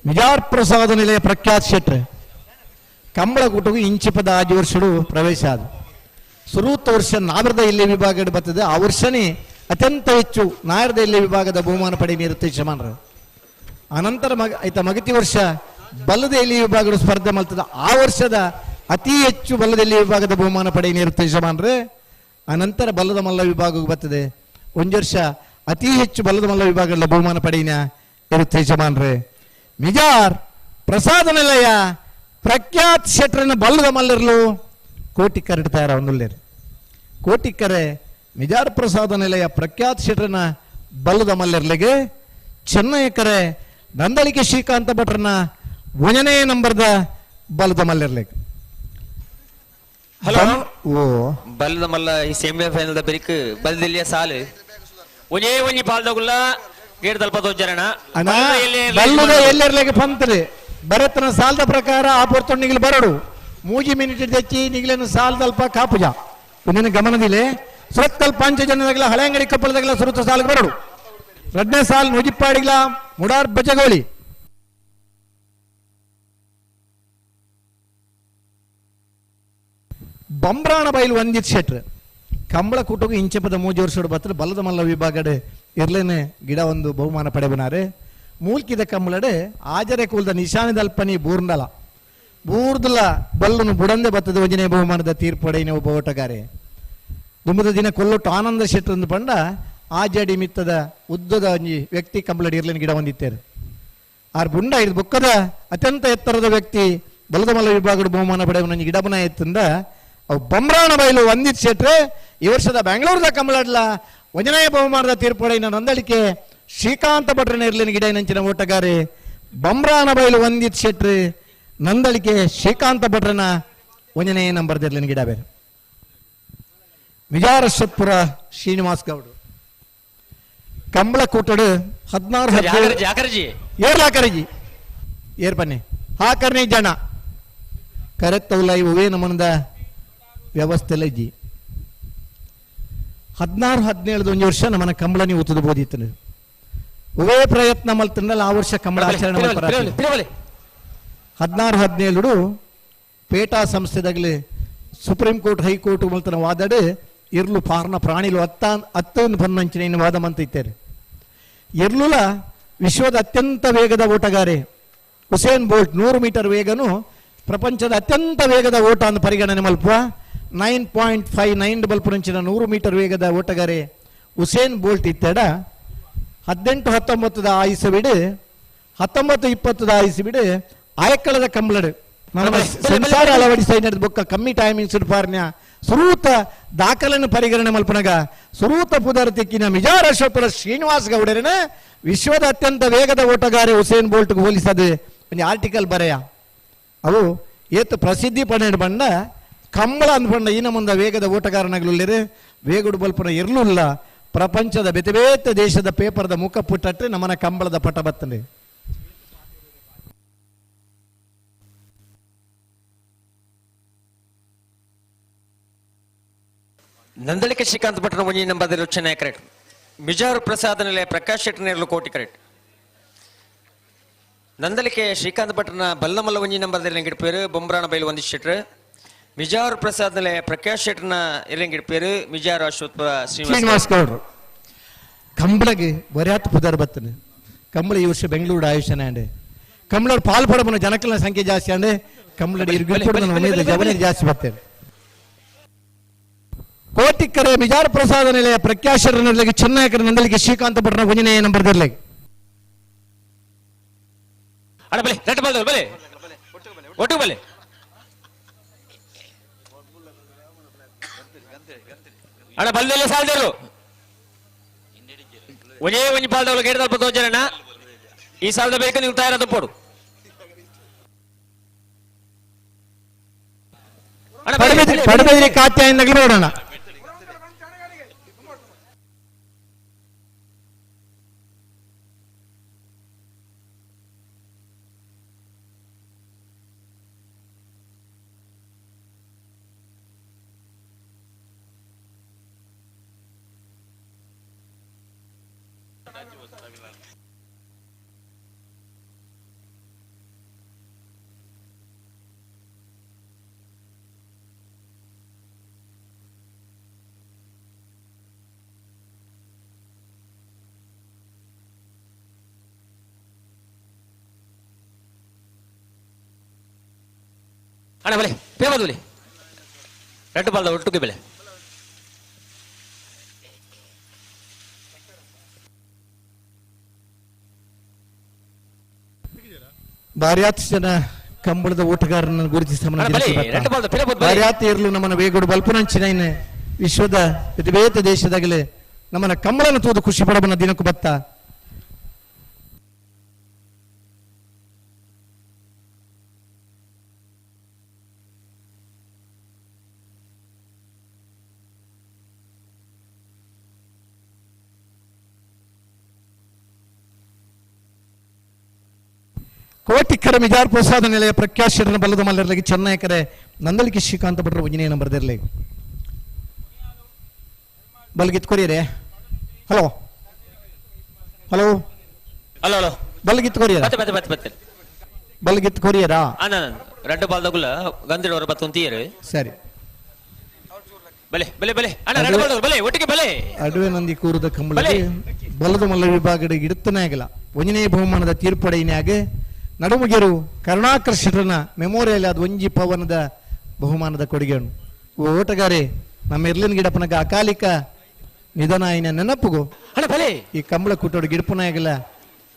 ವಿಜಾರ್ ಪ್ರಸಾದ ನಿಲಯ ಪ್ರಖ್ಯಾತ್ ಶೆಟ್ರೆ ಕಂಬಳ ಕೂಟಗೂ ಇಂಚಿಪದ ಆಜು ವರ್ಷಡು ಪ್ರವೇಶ ಆದ ಸುರೂತ ವರ್ಷ ನಾಗರದ ಇಲ್ಲಿ ವಿಭಾಗ ಬರ್ತದೆ ಆ ವರ್ಷನೇ ಅತ್ಯಂತ ಹೆಚ್ಚು ನಾಯರದ ಇಲ್ಲಿ ವಿಭಾಗದ ಬಹುಮಾನ ಪಡೆ ನೀರುತ್ತೆ ಯಜಮಾನರು. ಅನಂತರ ಮಗತಿ ವರ್ಷ ಬಲ್ಲದ ಇಲ್ಲಿ ವಿಭಾಗದ ಸ್ಪರ್ಧೆ ಮಾಡ್ತದೆ ಆ ವರ್ಷದ ಅತಿ ಹೆಚ್ಚು ಬಲ್ಲದ ಇಲ್ಲಿ ವಿಭಾಗದ ಬಹುಮಾನ ಪಡೆ ನೀರುತ್ತೆ ಯಜಮಾನರು. ಅನಂತರ ಬಲ್ಲದ ಮಲ್ಲ ವಿಭಾಗಕ್ಕೆ ಬರ್ತದೆ ಒಂದು ವರ್ಷ ಅತಿ ಹೆಚ್ಚು ಬಲ್ಲದ ಮಲ್ಲ ವಿಭಾಗದ ಬಹುಮಾನ ಪಡೆಯಿನ ಇರುತ್ತೆ ಯಜಮಾನರೇ. ಮಿಜಾರ್ ಪ್ರಸಾದ ನಿಲಯ ಪ್ರಖ್ಯಾತ್ ಶೆಟ್ರನ ಬಲ್ಲದ ಮಲ್ಲರ್ಲು ಕೋಟಿ ಕರಡ್ತಾರ ಒಂದಲ್ಲೇರು ಕೋಟಿಕರೆ ಮಿಜಾರ್ ಪ್ರಸಾದ ನಿಲಯ ಪ್ರಖ್ಯಾತ್ ಶೆಟ್ರನ ಬಲ್ಲದ ಮಲ್ಲರ್ಲಿಗೆ ಚೆನ್ನೈ ಕರೆ ನಂದಳಿಕೆ ಶ್ರೀಕಾಂತ ಭಟ್ರನ 1ನೇ ನಂಬರ್ದ ಬಲ್ಲದ ಮಲ್ಲರ್ಲಿಗೆ ಹಲೋ ಓ ಬಲ್ಲದ ಮಲ್ಲ ಈ ಸೆಮಿಫೈನಲ್ ಬೆರಿಕ್ ಬಲ್ಲದಿಲ್ಲಿಯ ಸಾಲು ಒಂಜಿ ಪಾಲ್ದಗುಲ್ಲ ಗೇಟ್ ತಲುಪದೋಜರಣ ಬಲ್ಲದ ಎಲ್ಲಿರ್ಲಿಕ್ಕೆ ಪಂತ್ರಿ ಭರತನ ಸಾಲದ ಪ್ರಕಾರ ಆ ಪೊರ್ತೊಂಡಿಗೆ ಬರಡು ಮೂಜಿ ಮಿನಿಟ್ ತೆಚ್ಚಿ ನಿಗ್ಲೇನು ಸಾಲದಲ್ಪ ಕಾಪುಜ ಒಂದಿನ ಗಮನದಿಲೆ ಸುರತ್ತಲ್ ಪಂಚ ಜನದಾಗಲ ಹಳೆ ಅಂಗಡಿ ಕಪ್ಪಳದಾಗಲ ಸುರತ ಸಾಲಿಗೆ ಬರಡು 2ನೇ ಸಾಲ್ ನುಜಿಪ್ಪಾಡಿಗ್ಲ ಮುಡಾರ್ ಬಜಗೋಳಿ ಬಂಬ್ರಾಣ ಬೈಲು ಒಂದಿತ್ ಶೆಟ್ರ್ ಕಂಬಳ ಕೂಟಗೂ ಇಂಚಪದ ಮೂಜಿ ವರ್ಷೋಡು ಬತ್ತಲು ಬಲ್ಲದ ಮಲ್ಲ ವಿಭಾಗಡೆ ಇರ್ಲೇನೆ ಗಿಡ ಒಂದು ಬಹುಮಾನ ಪಡೆಬನಾರೆ ಮೂಲ್ಕಿದ ಕಂಬಳಡೆ ಆಜರೆ ಕೂಲ್ದ ನಿಶಾನಿದಲ್ಪನಿ ಬೂರ್ಂಡಲ ಬೂರ್ದಲ ಬಲ್ಲನು ಬುಡಂದೆ ಬತ್ತದ ಒಂಜನೇ ಬಹುಮಾನದ ತೀರ್ಪಡೆಯಿನ ಒಬ್ಬ ಓಟಗಾರೆ ದುಂಬದ ದಿನ ಕೊಲ್ಲೊಟ್ಟು ಆನಂದ ಶೆಟ್ಟರಂದು ಪಂಡ ಆಜಡಿ ಮಿತ್ತದ ಉದ್ದದ ಒಂಜಿ ವ್ಯಕ್ತಿ ಕಂಬಳಡಿ ಇರ್ಲಿನ ಗಿಡ ಹೊಂದಿತ್ತೇರು ಆರ್ ಬುಂಡ ಇದು ಬೊಕ್ಕದ ಅತ್ಯಂತ ಎತ್ತರದ ವ್ಯಕ್ತಿ ಬಲದ ಮಲ್ಲ ವಿಭಾಗದ ಬಹುಮಾನ ಪಡೆಯುವ ನಂಜಿ ಗಿಡಬನ ಎತ್ತಂದ ಅವು ಬಂಬ್ರಾಣ ಬೈಲು ವಂದಿತ್ ಶೆಟ್ರೆ ಈ ವರ್ಷದ ಬೆಂಗಳೂರದ ಕಂಬಳಡ್ಲ ಒಂಜನೇ ಬಹುಮಾನದ ತೀರ್ಪಡೆಯಿನ ನಂದಳಿಕೆ ಶ್ರೀಕಾಂತ ಭಟ್ರನ ಇರ್ಲಿನ ಗಿಡ ನಂಚಿನ ಓಟಗಾರೆ ಬಂಬ್ರಾಣ ಬೈಲು ವಂದಿತ್ ಶೆಟ್ರೆ ನಂದಳಿಕೆ ಶ್ರೀಕಾಂತ ಭಟ್ರನ ಒಂಜನೇ ನಂಬರ್ ಇರ್ಲಿನ ಗಿಡ ಬೇರೆ ವಿಜಾರಶ್ವತ್ಪುರ ಶ್ರೀನಿವಾಸ್ ಗೌಡ್ ಕಂಬಳ ಕೂಟಡು 16 ಏರ್ಲಾಕರಜಿ ಏರ್ಪನ್ನೆ ಹಾಕರ್ನಿ ಜನ ಕರೆತ್ತವಲ್ಲ ಇವೇ ನಮ್ಮನದ ವ್ಯವಸ್ಥೆ ಇಜ್ಜಿ 16-17 ಒಂಜಿ ವರ್ಷ ನಮ್ಮನ ಕಂಬಳ ನೀವು ಉತ್ತದ ಬೋದಿತ್ತು ಒವೇ ಪ್ರಯತ್ನ ಮಲ್ತಂಡಲ್ಲ ಆ ವರ್ಷ ಕಂಬಳ ಆಚರಣೆ 16-17 ಪೇಟಾ ಸಂಸ್ಥೆದಾಗಲಿ ಸುಪ್ರೀಂ ಕೋರ್ಟ್ ಹೈಕೋರ್ಟ್ ಮಲ್ತನ ವಾದಾಡು ಇರ್ಲು ಪಾರ್ನ ಪ್ರಾಣಿಲು ಹತ್ತೊಂದು ಪನ್ನಂಚಿನ ವಾದ ಮಂತ ಇದ್ದಾರೆ ಇರ್ಲುಲ ವಿಶ್ವದ ಅತ್ಯಂತ ವೇಗದ ಓಟಗಾರೆ ಹುಸೇನ್ ಬೋಲ್ಟ್ 100 ಮೀಟರ್ ವೇಗನು ಪ್ರಪಂಚದ ಅತ್ಯಂತ ವೇಗದ ಓಟ ಅಂತ ಪರಿಗಣನೆ ಮಲ್ಪುವ 9.59 ಬಲ್ಪುರಂಚಿನ 100 ಮೀಟರ್ ವೇಗದ ಓಟಗಾರೆ ಹುಸೇನ್ ಬೋಲ್ಟ್ ಇತ್ತಡ 18-19 ಆಯುಸು ಬಿಡು 19-20 ಆಯುಸು ಬಿಡು ಆಯಕ್ಕಳದ ಕಂಬಳಡು ಸಂಸಾರ ಅಳವಡಿಸಿ ನಡೆದ ಬೊಕ್ಕ ಕಮ್ಮಿ ಟೈಮಿಂಗ್ ಸುಡ್ಪಾರ್ನ್ಯ ಸುರೂತ ದಾಖಲೆಯನ್ನು ಪರಿಗಣನೆ ಮಲ್ಪನಗ ಸುರೂತ ಪುದರ್ ತಿಕ್ಕಿನ ಮಿಜಾರಶ್ವಪುರ ಶ್ರೀನಿವಾಸ್ ಗೌಡರನ ವಿಶ್ವದ ಅತ್ಯಂತ ವೇಗದ ಓಟಗಾರೆ ಹುಸೇನ್ ಬೋಲ್ಟ್ ಹೋಲಿಸದು ಒಂದು ಆರ್ಟಿಕಲ್ ಬರೆಯ ಅವು ಏತು ಪ್ರಸಿದ್ಧಿ ಪಡೆದು ಬಂಡ ಕಂಬಳ ಅಂದ್ಕೊಂಡ ಇನ್ನ ಮುಂದೆ ವೇಗದ ಓಟಗಾರನಾಗಲಿಲ್ಲರೆ ವೇಗುಡು ಬಲ್ಪನ ಇರ್ಲಿಲ್ಲ ಪ್ರಪಂಚದ ಬೇತೆ ಬೇತೆ ದೇಶದ ಪೇಪರ್ದ ಮುಖ ಪುಟ್ಟಟ್ರೆ ನಮ್ಮನ ಕಂಬಳದ ಪಟ ಬತ್ತನೆ ನಂದಳಿಕೆ ಶ್ರೀಕಾಂತ್ ಭಟ್ರ ಒಂಜಿ ನಂಬರ್ ರಚನೆ ಕರೆಕ್ಟ್ ಮಿಜಾರು ಪ್ರಸಾದ್ ನೆಲೆ ಪ್ರಕಾಶ್ ಶೆಟ್ಟಿ ನೇರ್ಲು ಕೋಟಿ ಕರೆಕ್ಟ್ ನಂದಳಿಕೆ ಶ್ರೀಕಾಂತ್ ಭಟ್ರನ ಬಲ್ಲಮಲ್ಲ ಒಂಜಿ ನಂಬರ್ ಇರಂಗಿಡ್ ಪೇರು ಬೊಂಬ್ರಾಣ ಬೈಲು ಒಂದಿಷ್ಟು ಶೆಟ್ರು ಮಿಜಾರು ಪ್ರಸಾದ್ ನೆಲೆ ಪ್ರಕಾಶ್ ಶೆಟ್ರನ ಇರಂಗಿಡ್ ಪೇರು ಮಿಜಾರು ಅಶ್ವತ್ಪುರ ಶ್ರೀನಿವಾಸ್ ಗೌಡ್ರು ಕಂಬಳಗೆ ಬರ್ಯಾತ್ ಪುದರ್ ಬತ್ತನೆ ಕಂಬಳ ಈ ವರ್ಷ ಬೆಂಗಳೂರು ಆಯುಷನ ಅಂಡೆ ಕಂಬಳ ಪಾಲ್ಪಡಬನ ಜನಕಲ ಸಂಖ್ಯೆ ಜಾಸ್ತಿ ಅಂಡೆ ಕಂಬಳ ಜಾಸ್ತಿ ಬರ್ತೇನೆ ಕೋಟಿಕ್ಕರೆ ಮಿಜಾರ್ ಪ್ರಸಾದ ನೆಲೆಯ ಪ್ರಖ್ಯಾಶರ ನೆಲೆಗೆ ಚೆನ್ನೈಕರ ನಂದಳಿಕೆ ಶ್ರೀಕಾಂತ ಭಟ್ರನ ಒಂಜನೇ ನಂಬರ್ ಇರಲಿ ಅಣ್ಣ ಬಲೆ ರೆಡ್ ಬಾಲ್ ಬಲೆ ಒಟ್ಟು ಬಲೆ ಅಣ್ಣ ಬಲ್ಲೆಲ್ಲ ಸಾಲ್ದರು ಒಂಜೇ ಒಂಜಿ ಪಾಲ್ದವಳು ಗೇಡದಲ್ಪ ತೋಜರಣ್ಣ ಈ ಸಾಲದ ಬೇಕು ನೀವು ತಯಾರಾದ ಪೋಡು ಪಡಬೇದ್ರಿ ಕಾತ್ಯಾಯಿಂದಾಗಲಿ ನೋಡೋಣ ಅಣ್ಣ ಬಲೆ ಪೇಮದು ಬಲೆ ರೆಡ್ ಬಾಲ್ದ ಒಟ್ಟಿಗೆ ಬೆಲೆ ಬಾರ್ಯಾತ್ ಜನ ಕಂಬಳದ ಓಟಗಾರನ ಗುರುತಿಸಿ ಬಾರ್ಯಾತ್ ಇರ್ಲು ನಮ್ಮನ ವೇಗೋಡು ಬಲ್ಪುನಂಚಿನ ವಿಶ್ವದ ಬೇತೆ ದೇಶದಾಗಲೇ ನಮ್ಮನ ಕಂಬಳನ ತೋದು ಖುಷಿ ಪಡಬನ ದಿನಕ್ಕೂ ಬತ್ತ ಕೋಟಿಕ್ಕರ ಮಿಜಾರ್ ಪ್ರಸಾದ ನೆಲೆಯ ಪ್ರಖ್ಯಾಶರನ ಬಲ್ಲದ ಮಲ್ಲರಿಗೆ ಚೆನ್ನೈಕರೆ ನಂದಳಿಕೆ ಶ್ರೀಕಾಂತ ಭಟ್ರ ಒಂಜನೇ ನಂಬರ್ ಇರಲಿ ಬಲ್ಗಿತ್ ಕೊರಿಯರೇ ಹಲೋ ಹಲೋ ಹಲೋ ಹಲೋ ಬಲ್ಗಿತ್ ಕೊರಿಯರ ಬಲ್ಗಿತ್ ಕೊರಿಯರಾ ರೆಡ್ ಬಾಲ್ದಗುಲ್ಲ ಗಂಧಿಡೋರ ಬತ್ತೊಂತೀಯರು ಸರಿ ಬಲೆ ಬಲೆ ಬಲೆ ಅಣ್ಣ ರೆಡ್ ಬಾಲ್ದಗುಲ್ಲ ಬಲೆ ಒಟ್ಟಿಗೆ ಬಲೆ ಅಡುವೆ ನಂದಿ ಕೂರದ ಕಂಬಳ ಬಲ್ಲದ ಮಲ್ಲ ವಿಭಾಗದ ಇಡುತ್ತನೇ ಆಗಲ್ಲ ಒಂಜನೇ ಬಹುಮಾನದ ತೀರ್ಪಡೆಯಿನಾಗ ನಡುಮುಗೆರು ಕರುಣಾಕರ್ ಶೆಟ್ಟರ್ನ ಮೆಮೋರಿಯಲ್ ಅದು ಒಂಜಿ ಪವನದ ಬಹುಮಾನದ ಕೊಡುಗೆ ಓಟಗಾರೆ ನಮ್ಮ ಇರ್ಲಿನ ಗಿಡಪ್ಪನಗ ಅಕಾಲಿಕ ನಿಧನ ಆಯ್ನ ನೆನಪುಗು ಅಣ್ಣ ಬಲೆ ಈ ಕಂಬಳ ಕುಟ್ಟೋಡು ಗಿಡಪನಾಗಲ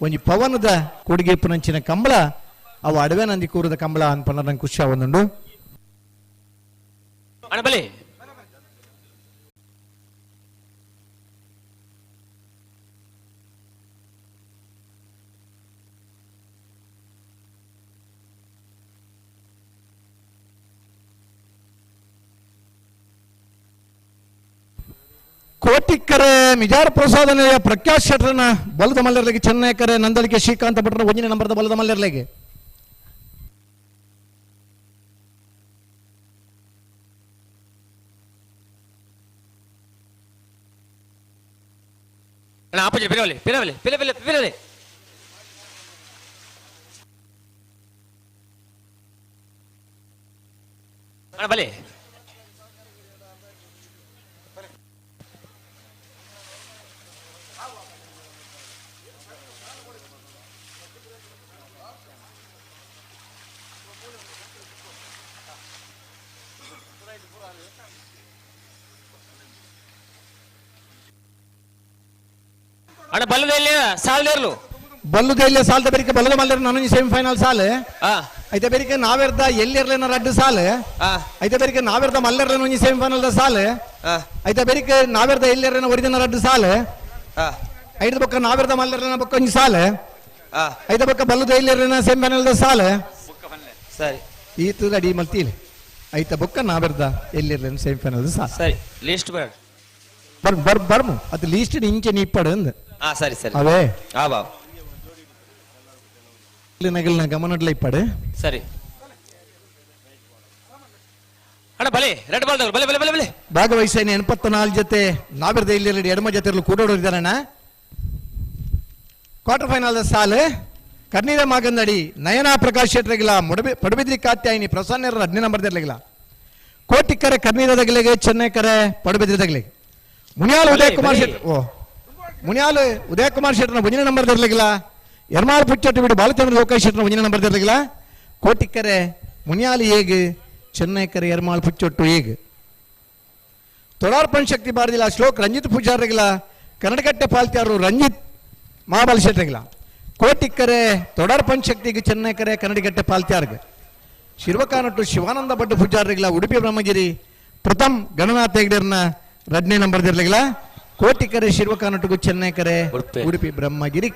ಒಂಜಿ ಪವನದ ಕೊಡುಗೆ ಪುನಂಚಿನ ಕಂಬಳ ಅವು ಅಡವೆ ನಂದಿ ಕೂರದ ಕಂಬಳ ಅನ್ಪಣ್ಣ ನಂಗೆ ಖುಷಿ ಆವೊಂದುಂಡು ಅಣ್ಣ ಬಲೆ ಕೋಟಿಕ್ಕರೆ ಮಿಜಾರ ಪ್ರಸಾದನೆಯ ಪ್ರಕಾಶ್ ಶೆಟ್ಟರ್ನ ಬಲದ ಮಲ್ಲರ್ಲೆಗೆ ಚೆನ್ನೈಕರೆ ನಂದಳಿಕೆ ಶ್ರೀಕಾಂತ ಭಟ್ರನ ಒಂಜಿನ ನಂಬರ್ದ ಬಲದ ಮಲ್ಲರ್ಲೆಗೆ ಅಣ್ಣ ಆಪೋಜಿಟ್ ಪಿರವಲೆ ಪಿರವಲೆ ಪಿರವಲೆ ಪಿರವಲೆ ಅಣ್ಣ ಬಲೆ ಅಣ್ಣ ಬಲ್ಲದಲ್ಲಿ ಸಾಲದೇರ್ಲು ಬಲ್ಲುದೆಲ್ಲ ಸಾಲ್ದ ಬೆರಿಕೆ ಬಲದ ಮಲ್ಲರ್ ನಾನು ಸೆಮಿಫೈನಲ್ ಸಾಲ್ ಆ ಐತೆ ಬೆರಿಕೆ ನಾವೆರ್ದ ಎಲ್ಲಿರ್ಲೇನ ರಡ್ಡು ಸಾಲ್ ಆ ಐತೆ ಬೆರಿಕೆ ನಾವೆರ್ದ ಮಲ್ಲರ್ಲೇನ ಒಂಜಿ ಸೆಮಿಫೈನಲ್ ದ ಸಾಲ್ ಆ ಐತೆ ಬೆರಿಕೆ ನಾವೆರ್ದ ಎಲ್ಲಿರ್ಲೇನ ಒರಿಜಿನ ರಡ್ಡು ಸಾಲ್ ಆ ಐದ ಬೊಕ್ಕ ನಾವೆರ್ದ ಮಲ್ಲರ್ಲೇನ ಬೊಕ್ಕ ಒಂಜಿ ಸಾಲ್ ಆ ಐದ ಬೊಕ್ಕ ಬಲ್ಲುದ ಎಲ್ಲಿರ್ಲೇನ ಸೆಮಿಫೈನಲ್ ದ ಸಾಲ್ ಸರಿ ಈತು ಅಡಿ ಮಲ್ತೀಲಿ ಐತ ಬೊಕ್ಕ ನಾವೆರ್ದ ಎಲ್ಲಿರ್ಲೇನ ಸೆಮಿಫೈನಲ್ ದ ಸಾಲ್ ಸರಿ ಲಿಸ್ಟ್ ಬೇಡ ಬರ್ಮು ಅದು ಲೀಸ್ಟ್ ಇಂಚೆ ನೀಪ್ಪಡು ಅಂದ ಆ ಸರಿ ಸರಿ ಅವೇ ಆ ಬಾವ್ ನಗಲ್ನ ಗಮನಡ್ಲ ಇಪ್ಪಡು ಸರಿ ಅಣ್ಣ ಬಲೆ ರೆಡ್ ಬಾಲ್ ಬಲೆ ಬಲೆ ಬಲೆ ಬಲೆ ಭಾಗವಹಿಸೇನೆ 84 ಜೊತೆ ನಾವೆರ್ದ ಇಲ್ಲಿ ಎಡಮ ಜೊತೆ ಕೂಡೋಡಿದ್ದಾರಣ್ಣ ಕ್ವಾರ್ಟರ್ ಫೈನಲ್ ಸಾಲ್ ಕರ್ನೀರ ಮಾಗಂದಡಿ ನಯನಾ ಪ್ರಕಾಶ್ ಶೆಟ್ಟರ್ಗಿಲ್ಲ ಪಡುಬಿದ್ರಿ ಕಾತ್ಯಾಯಿನಿ ಪ್ರಸನ್ನ 10 ನಂಬರ್ ದರ್ಲಿಗಿಲ್ಲ ಕೋಟಿಕ್ಕರೆ ಕರ್ನೀರ ದಗಲಿಗೆ ಚೆನ್ನೈಕರೆ ಪಡುಬಿದ್ರಿ ದಗಲಿಗೆ ಮುನಿಯಾಲ್ ಉದಯ್ ಕುಮಾರ್ ಶೆಟ್ಟರ್ ಮುನಿಯಾಲ್ ಉದಯ್ ಕುಮಾರ್ ಶೆಟ್ಟರ್ನ ಮುಂದಿನ ನಂಬರ್ ದರ್ಲಿಗಿಲ್ಲ ಎರ್ಮಾಳ್ ಪುಚ್ಚಟ್ಟು ಬಿಡು ಬಾಲಚಂದ್ರ ಲೋಕೇಶ್ ಶೆಟ್ಟರ್ನ ಮುಂದಿನ ನಂಬರ್ ದರ್ಲಿಗಿಲ್ಲ ಕೋಟಿಕ್ಕರೆ ಮುನಿಯಾಲ್ ಹೇಗ್ ಚೆನ್ನೈಕರೆ ಎರ್ಮಾಳ್ ಪುಚ್ಚೊಟ್ಟು ಹೇಗ್ ತೊಡಾರ್ಪಣ್ ಶಕ್ತಿ ಬಾರದಿಲ್ಲ ಶ್ಲೋಕ್ ರಂಜಿತ್ ಪೂಜಾರಿಗಿಲ್ಲ ಕನ್ನಡಕಟ್ಟೆ ಪಾಲ್ತ್ಯಾರು ರಂಜಿತ್ ಮಹಾಬಲ್ ಶೆಟ್ಟರ್ಗಿಲ್ಲ ಕೋಟಿಕ್ಕರೆ ತೊಡಾರ್ಪಣ್ ಶಕ್ತಿಗೆ ಚೆನ್ನೈಕರೆ ಕನ್ನಡಕಟ್ಟೆ ಪಾಲ್ತ್ಯಾರ್ಗೆ ಶಿರ್ವಕಾನಟ್ಟು ಶಿವಾನಂದ ಭಟ್ ಪೂಜಾರಿಗಿಲ್ಲ ಉಡುಪಿ ಬ್ರಹ್ಮಗಿರಿ ಪ್ರಥಮ್ ಗಣನಾಥ್ ಹೆಗ್ಡೇರ್ನ 2ನೇ ನಂಬರ್ ದಿರ್ಲಿಗಿಲ್ಲ ಕೋಟಿಕರೆ ಶಿರ್ವಕಾನಟ್ಟುಗು ಚೆನ್ನೈಕರೆ ಉಡುಪಿ ಬ್ರಹ್ಮಗಿರಿ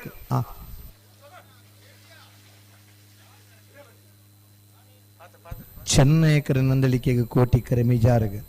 ಚೆನ್ನೈಕರೆ ನಂದಳಿಕೆಗೆ ಕೋಟಿಕರೆ ಮಿಜಾರ್ಗೆ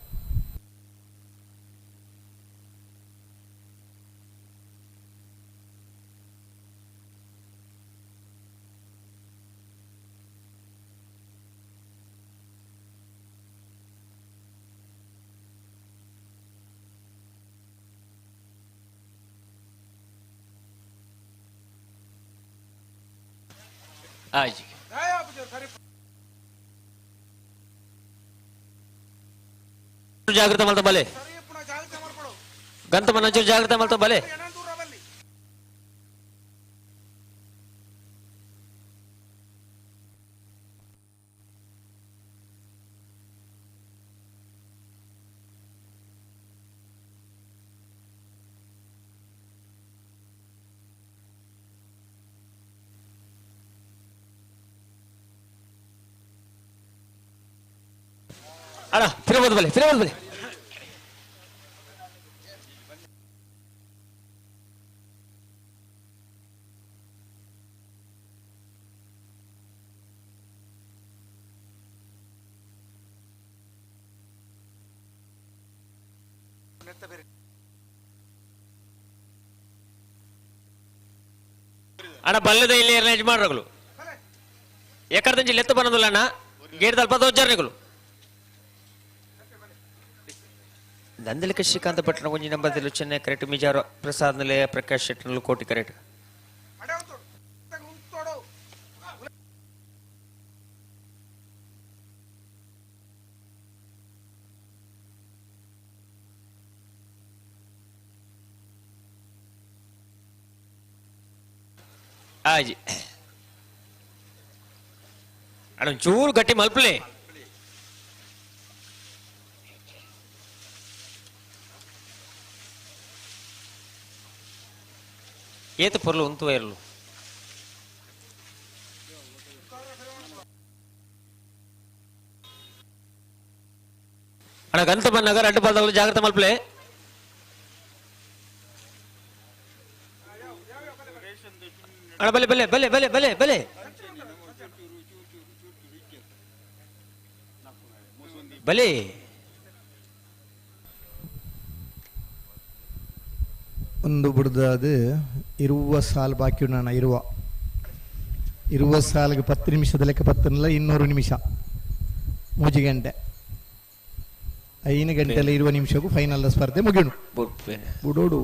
ಆಜಿ ಜಾಗೃತ ಮಲ್ತ ಬಲೆ ಗಂತ ಮನಂಚೂರು ಜಾಗೃತ ಮಲ್ತ ಬಲೆ ಅಣ್ಣ ಫಿರಬಹುದು ಬಲೆ ಫಿರಬಹುದು ಬಲೆ ಅಣ್ಣ ಬಲ್ಲದ ಇಲ್ಲಿ ಯಜಮಾನರುಗಳು ಎಕರ್ದಂಜಿ ಲೆತ್ತ ಬನ್ನೋದಿಲ್ಲ ಅಣ್ಣ ಗೇಟ್ ತಲ್ಪ ದೋಜಾರ್ನಿಗಳು ನಂದಲಿಕ ಶ್ರೀಕಾಂತ ಭಟ್ನ ಒಂಜಿ ನಂಬರ್ದಲ್ಲಿ ಚೆನ್ನೈ ಕರೆಕ್ಟ್ ಮಿಜಾರು ಪ್ರಸಾದ್ ನಿಲಯ ಪ್ರಕಾಶ್ ಶೆಟ್ಟರ್ಲು ಕೋಟಿ ಕರೆಕ್ಟ್ ಆಜಿ ಅಣ್ಣ ಚೂರು ಗಟ್ಟಿ ಮಲ್ಪಲೆ ಏತು ಪೊರ್ಲು ಉಂತು ಇರಲು ಅಣ್ಣ ಗಂತ ಬಂದಾಗ ಅಡ್ಡು ಬಾಲ್ದಾಗಲು ಜಾಗ್ರತೆ ಮಲ್ಪಲೆ ಅಣ್ಣ ಬಲೆ ಬಲೆ ಬಲೆ ಬಲೆ ಬಲೆ ಬಲೆ ಬಲೆ ಒಂದು ಬಿಡ್ದು ಇರುವ ಸಾಲು ಬಾಕಿ ಉಂಡು ಇರುವ ಸಾಲಿಗೆ 10 ನಿಮಿಷದ ಲೆಕ್ಕ 10 200 ನಿಮಿಷ 3 ಗಂಟೆ 5 ಗಂಟೆಲ್ಲ 20 ನಿಮಿಷಕ್ಕೂ ಫೈನಲ್ ಸ್ಪರ್ಧೆ ಮುಗಿಯುನು ಬುಡೋಡು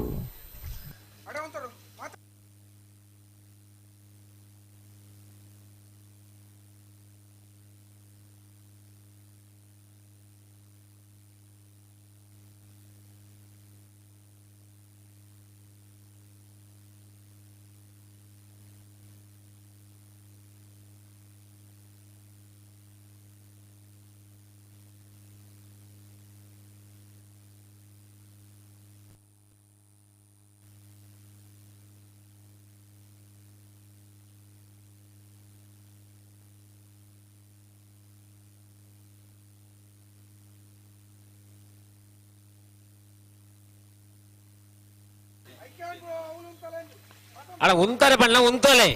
ಅಣ್ಣ ಉಂತಾರೆ ಬಣ್ಣ ಉಂತಲೆ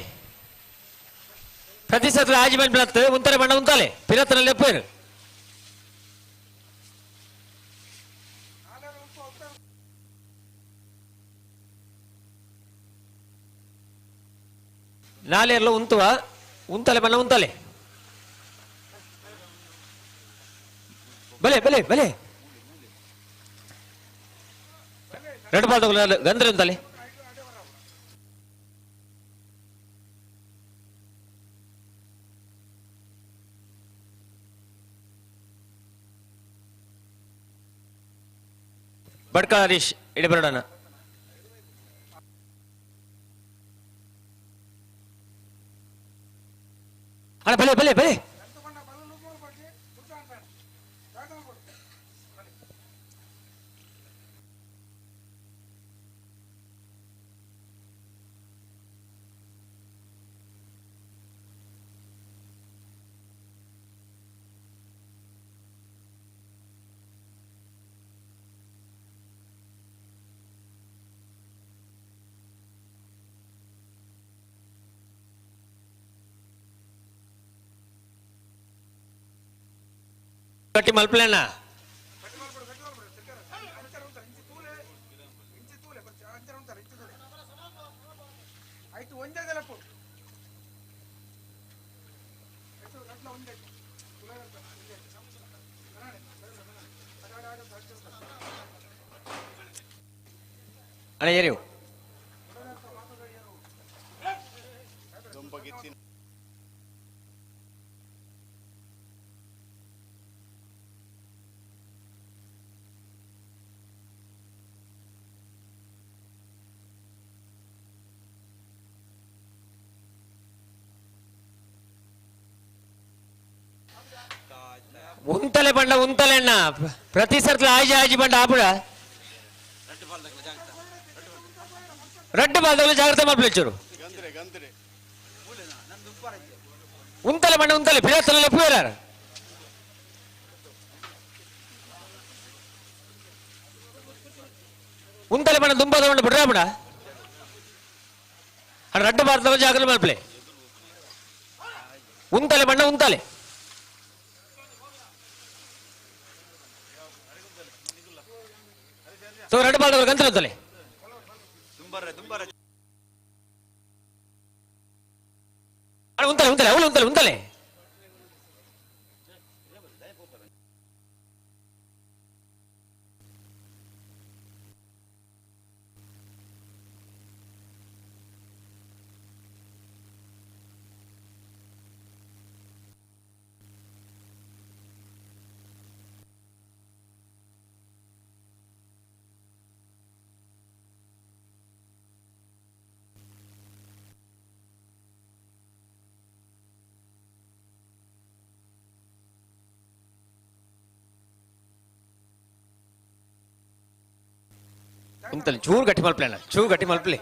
ಪ್ರತಿ ಸತ್ರ ಆಜಿಮೆಂಟ್ ಬಿಡತ್ತೆ ಉಂತಾರೆ ಬಣ್ಣ ಉಂತಲೆ ಪಿರತ್ತನಲ್ಲಿ ಎಪ್ಪೇರು ನಾಲೆರ್ಲು ಉಂತುವ ಉಂತಲೆ ಬಣ್ಣ ಉಂತಲೆ ಬಲೆ ಬಲೆ ಬಲೆ ಎರಡು ಬಾಲ್ ತಗೊಳ್ಳ ಗಂದ್ರೆ ಉಂತಲೆ ಬಡ್ಕ ಹರೀಶ್ ಇಡಬರೋಡನ ಅಣ್ಣ ಬಲೆ ಬಲೆ ಬಲೆ ಗಟ್ಟಿ ಮಲ್ಪಲೆಣ್ಣ ಅಣ್ಣ ಏರಿಯು ಉಂತಲೆ ಬಂಡ ಉಂತಲೆಣ್ಣ ಪ್ರತಿ ಸರ್ತಿ ಆಜಿ ಆಜಿ ಬಂಡ ಆಪುಡ ರಡ್ಡು ಬಾಲ್ದಗಳು ಜಾಗ್ರತೆ ಮಾಡ್ಬಿಚ್ಚರು ಉಂತಲೆ ಬಂಡ ಉಂತಲೆ ಪಿರತ್ತನಲ್ಲಿ ಎಪ್ಪುವೇರಾರ ಉಂತಲೆ ಬಂಡ ದುಂಬ ತಗೊಂಡು ಬಿಡ್ರ ಬಿಡ ರಡ್ಡು ಬಾಲ್ದಗಳು ಜಾಗ್ರತೆ ಮಾಡ್ಬಿಳೆ ಉಂತಲೆ ಬಂಡ ಉಂತಲೆ ಎರಡು ಬಾಲ್ದವರು ಗಂತಲೆ ಉಂತಲೆ ಉಂತಲೆ ಉಂತಲೆ ಅವಳು ಉಂತಲೆ ಉಂತಲೆ ಉಂತಲೆ ಚೂರು ಗಟ್ಟಿ ಮಲ್ಪಲೆ ಅಣ್ಣ, ಚೂರು ಗಟ್ಟಿ ಮಲ್ಪಲೆ.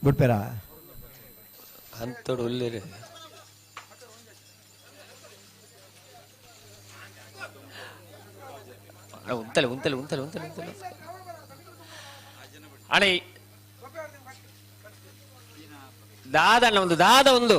ಬಿಡ್ಪೇರಾ ಅಂತೋಡು ಒಳ್ಳೆ ಉಂತಲೆ ಉಂತಲೆ ಉಂತಲೆ ಉಂತಲೆ ಉಂತಲೆ ಅಣ್ಣ ದಾದ ಅಣ್ಣ ಒಂದು ದಾದ ಒಂದು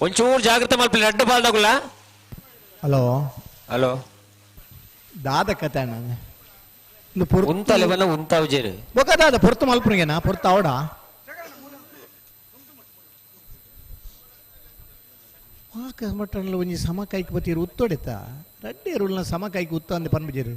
ಒಂಚೂರು ಜಾಗ್ರತೆ ಮಲ್ಪಲಿ ಅಡ್ಡ ಬಾಲ್ದಾಗುಲ್ಲ. ಹಲೋ ಹಲೋ ದಾದ ಕತೆ ಅಣ್ಣ ಉಂತಲೆ ಬನ್ನ ಉಂತಾವು ಜೇರು ದಾದ ಪೊರ್ತು ಮಲ್ಪನಿಗೆನಾ ಪೊರ್ತು ಅವಡ ಮಟ್ಟಲ್ಲ ಒಂಜಿ ಸಮಕಾಯ್ಕೆ ಬತ್ತೀರು ಉತ್ತೊಡೆತ ರಡ್ಡಿ ರೂಲ್ನ ಸಮಕಾಯ್ಕೆ ಉತ್ತ ಅಂದೆ ಪನ್ಬಿಜೇರು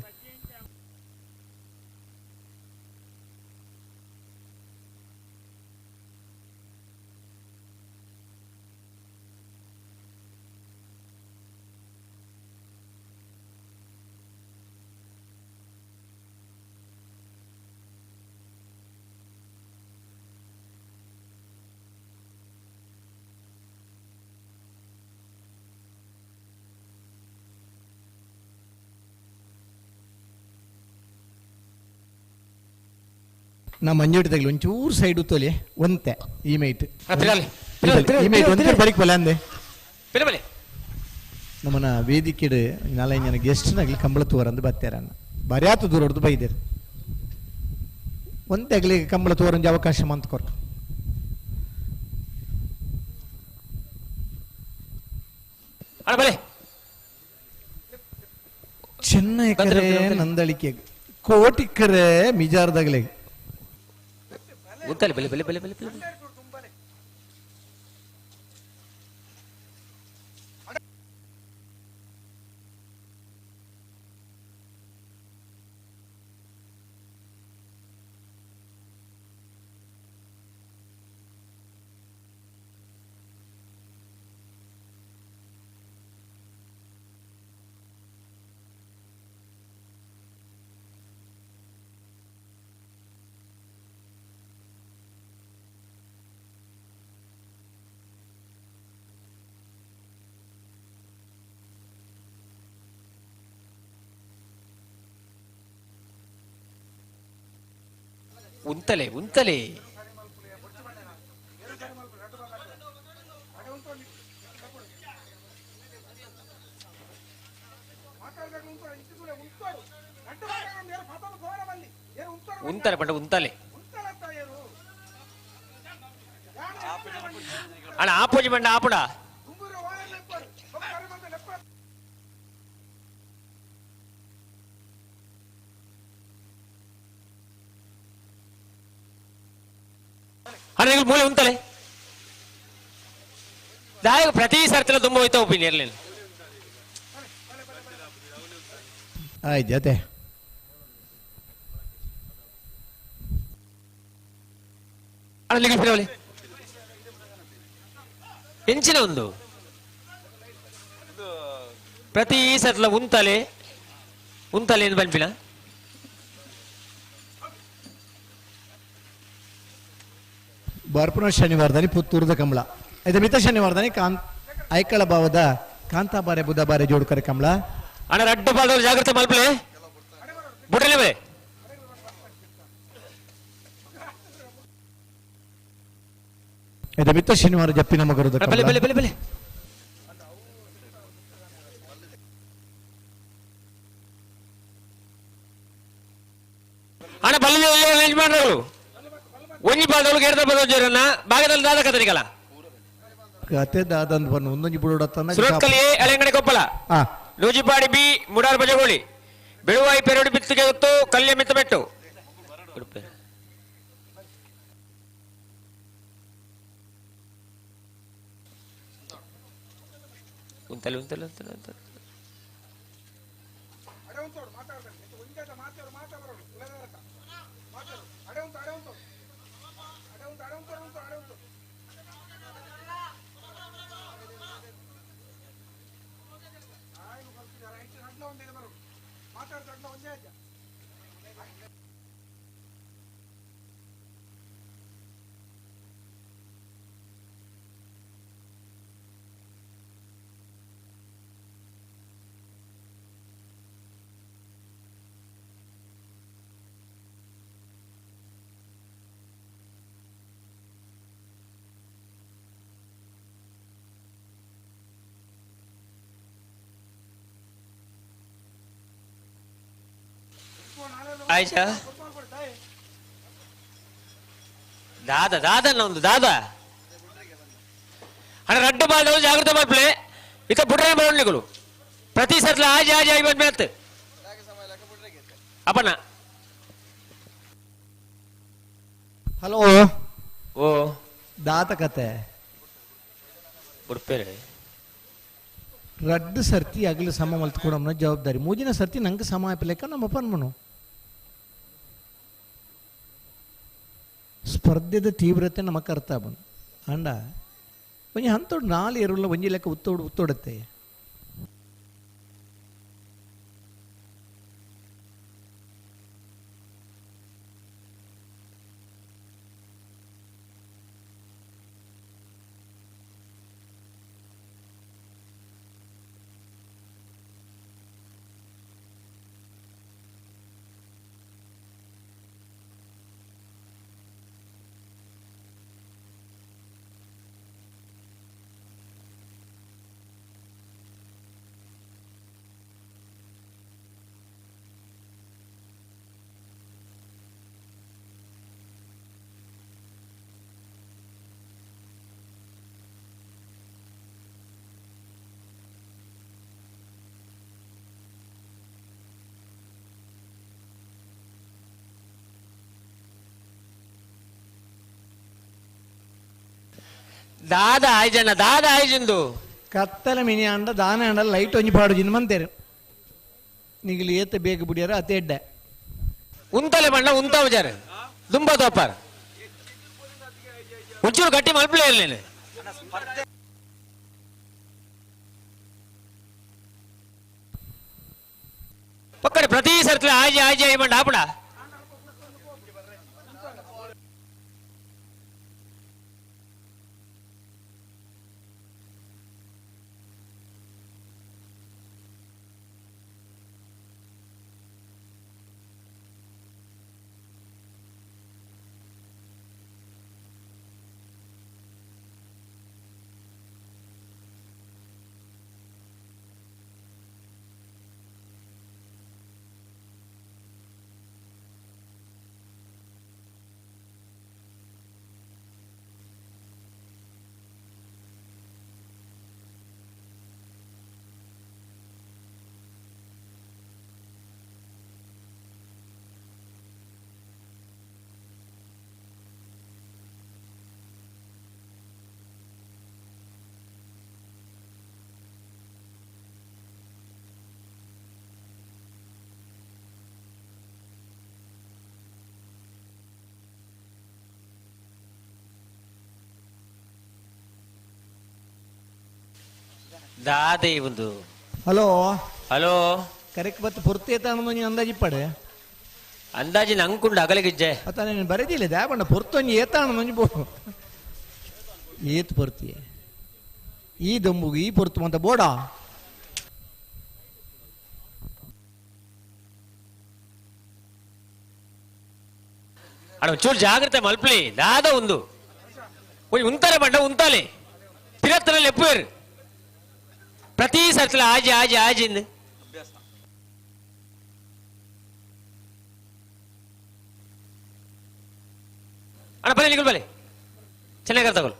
ನಾ ಮಂಜುಡಿ ತಗಲಿ ಒಂಚೂರು ಸೈಡ್ ಉತ್ತೋಲಿ ಒಂತೆ ಈ ಮೈಟ್ ಒಂಚೂರು ಬರಿಕ್ ಬಲ ಅಂದೆ ನಮ್ಮನ ವೇದಿಕೆಡು ನಾಲ್ಕು ಜನ ಗೆಸ್ಟ್ನಾಗ್ಲಿ ಕಂಬಳ ತೋರಂದು ಬತ್ತಾರಣ್ಣ ಬರ್ಯಾತು ದೂರ ಹೊಡೆದು ಬೈದೇರು ಒಂತೆ ಆಗ್ಲಿ ಕಂಬಳ ತೋರಂಜ ಅವಕಾಶ ಮಂತ್ ಕೊರ ಚೆನ್ನೈ ಕರೆ ನಂದಳಿಕೆ ಕೋಟಿಕರೆ ಮಿಜಾರ್ದಾಗಲೇ ಉಂತಲೆ ಬಲೆ ಬಲೆ ಬಲೆ ಬಲೆ ಬಲೆ ಉಂತಲೆ ಉಂತಲೆ ಉಂತಲೆ ಪಂಡ ಉಂತಲೆ ಅಣ್ಣ ಆಪೋಜಿ ಬಂಡ ಆಪುಡ ಅಣ್ಣ ಮೂಲೆ ಉಂತಲೆ ದಾಯಕ ಪ್ರತಿ ಸರ್ತಿಲ ತುಂಬ ಹೋಯ್ತಾ ಒಪಿನಿಯನ್ ಇರಲಿಲ್ಲ ಆಯ್ತು ಅದೇ ಅಣ್ಣ ಹೆಂಚಿನ ಒಂದು ಪ್ರತಿ ಸರ್ತಿಲ ಉಂತಲೆ ಉಂತಲೆ ಎಂದು ಬಂಪಿನ ಬರ್ಪುನ ಶನಿವಾರದಲ್ಲಿ ಪುತ್ತೂರದ ಕಂಬಳ ಇದು ಮಿತ ಶನಿವಾರದಲ್ಲಿ ಐಕಳ ಭಾವದ ಕಾಂತಾಬಾರೆ ಬುಧಬಾರೆ ಜೋಡ್ಕರೆ ಕಂಬಳ ಅಣ್ಣ ರಡ್ಡು ಬಾಲ್ದವ್ರು ಜಾಗ್ರತೆ ಮಲ್ಪಲೆ ಬುಡಲೆ ಬೇ ಇದು ಮಿತ ಶನಿವಾರ ಜಪ್ಪಿನ ಮಗರದ ಬಲೆ ಬಲೆ ಬಲೆ ಬಲೆ ಅಣ್ಣ ಬಲ್ಲ ಅರೇಂಜ್ ಮಾಡ್ರು ಒಂಜಿ ಬಾಲ್ದವ್ರು ಕೇಳ್ದ ಬರೋಜರನ್ನ ಭಾಗದಲ್ಲಿ ದಾದ ಕತರಿಕಲ್ಲ ಕತೆ ದಾದಂದ್ ಬನ್ನು ಒಂದೊಂಜಿ ಬುಡೋಡತ್ತನ್ನ ಸುರತ್ಕಲಿ ಅಲೆಂಗಡೆ ಕೊಪ್ಪಳ ನೂಜಿಪಾಡಿ ಬಿ ಮುಡಾರ್ ಬಜಗೋಳಿ ಬೆಳುವಾಯಿ ಪೆರಡು ಬಿತ್ತಿಗೆ ಹೊತ್ತು ಕಲ್ಯ ಮಿತ್ತ ಬೆಟ್ಟು ಉಂತಲೆ ಉಂತಲೆ ಉಂತಲೆ ಉಂತಲೆ ಆಯ್ತಾ ದಾದನ್ನ ಒಂದು ದಾದ ಅಣ್ಣ ರಡ್ಡು ಬಾಲ್ ಜಾಗ್ರತೆ ಮಾಡ್ಪ್ಲೆ ಇತ್ತ ಬುಡ್ರೆ ಮಾಡೋಣಿಗಳು ಪ್ರತಿ ಸತ್ಲ ಆಜಿ ಆಜಿ ಆಗಿ ಬಂದ್ಮೇಲೆ ಅಪ್ಪಣ್ಣ ಹಲೋ ಓ ದಾತ ಕತೆ ಉಡುಪೇರೆ ರಡ್ಡು ಸರ್ತಿ ಆಗಲಿ ಸಮ ಮಲ್ತು ಕೊಡೋಣ ಜವಾಬ್ದಾರಿ ಮೂಜಿನ ಸರ್ತಿ ನಂಗೆ ಸಮ ಹಾಪಲೆಕ್ಕ ನಮ್ಮ ಅಪ್ಪನ್ಮನು ಸ್ಪರ್ಧೆದ ತೀವ್ರತೆ ನಮಗೆ ಅರ್ಥ ಬಂದು ಅಂಡ ಒಂಜಿ ಹಂತೋಡು ನಾಲ್ ಏರುಲ್ಲ ಒಂಜಿ ಲೆಕ್ಕ ಉತ್ತೋಡುತ್ತೆ ದಾದ ಆಯ್ಜಣ್ಣ ದಾದ ಆಯ್ಜಂದು ಕತ್ತಲ ಮಿನಿ ಅಂಡ ದಾನ ಅಂಡ ಲೈಟ್ ಒಂಜಿ ಪಾಡು ಜಿನ್ಮಂತೇರು ನಿಗಲಿ ಏತ ಬೇಗ ಬಿಡಿಯಾರ ಅತೆ ಎಡ್ಡೆ ಉಂತಲೆ ಬಣ್ಣ ಉಂತ ವಿಚಾರ ದುಂಬ ತೋಪಾರ ಒಂಚೂರು ಗಟ್ಟಿ ಮಲ್ಪಲೇ ಇರ್ಲೇನೆ ಪಕ್ಕಡೆ ಪ್ರತಿ ಸರ್ತಿ ಆಜಿ ಆಜಿ ಆಗಿ ಬಂಡ ಆಪಡ ದಾದೆ ಒಂದು ಹಲೋ ಹಲೋ ಕರೆಕ್ಟ್ ಬತ್ತು ಪುರ್ತಿ ಏತ ಅನ್ನೋದು ಅಂದಾಜಿ ಪಡೆ ಅಂದಾಜಿ ನಂಗುಂಡು ಅಗಲಿಗಿಜ್ಜೆ ಅತ್ತ ನೀನು ಬರೆದಿಲ್ಲ ದ್ಯಾಬಣ್ಣ ಪುರ್ತೊಂಜಿ ಏತ ಅನ್ನೋಂಜಿ ಬೋ ಏತ್ ಪುರ್ತಿ ಈ ದೊಂಬುಗು ಈ ಪುರ್ತು ಅಂತ ಬೋಡ ಅಣ್ಣ ಚೂರು ಜಾಗ್ರತೆ ಮಲ್ಪಲಿ ದಾದ ಒಂದು ಉಂತಲೆ ಬಂಡ ಉಂತಾಲೆ ತಿರತ್ತನಲ್ಲಿ ಎಪ್ಪುವೇರು ಪ್ರತಿ ಸರ್ತಿಲ ಆಜಿ ಆಜಿ ಆಜಿಂದು ಅಣ್ಣ ಬಲೆ ನಿಗಲ್ ಬಲೆ ಚೆನ್ನಾಗಿ ತಗೊಳ್ಳು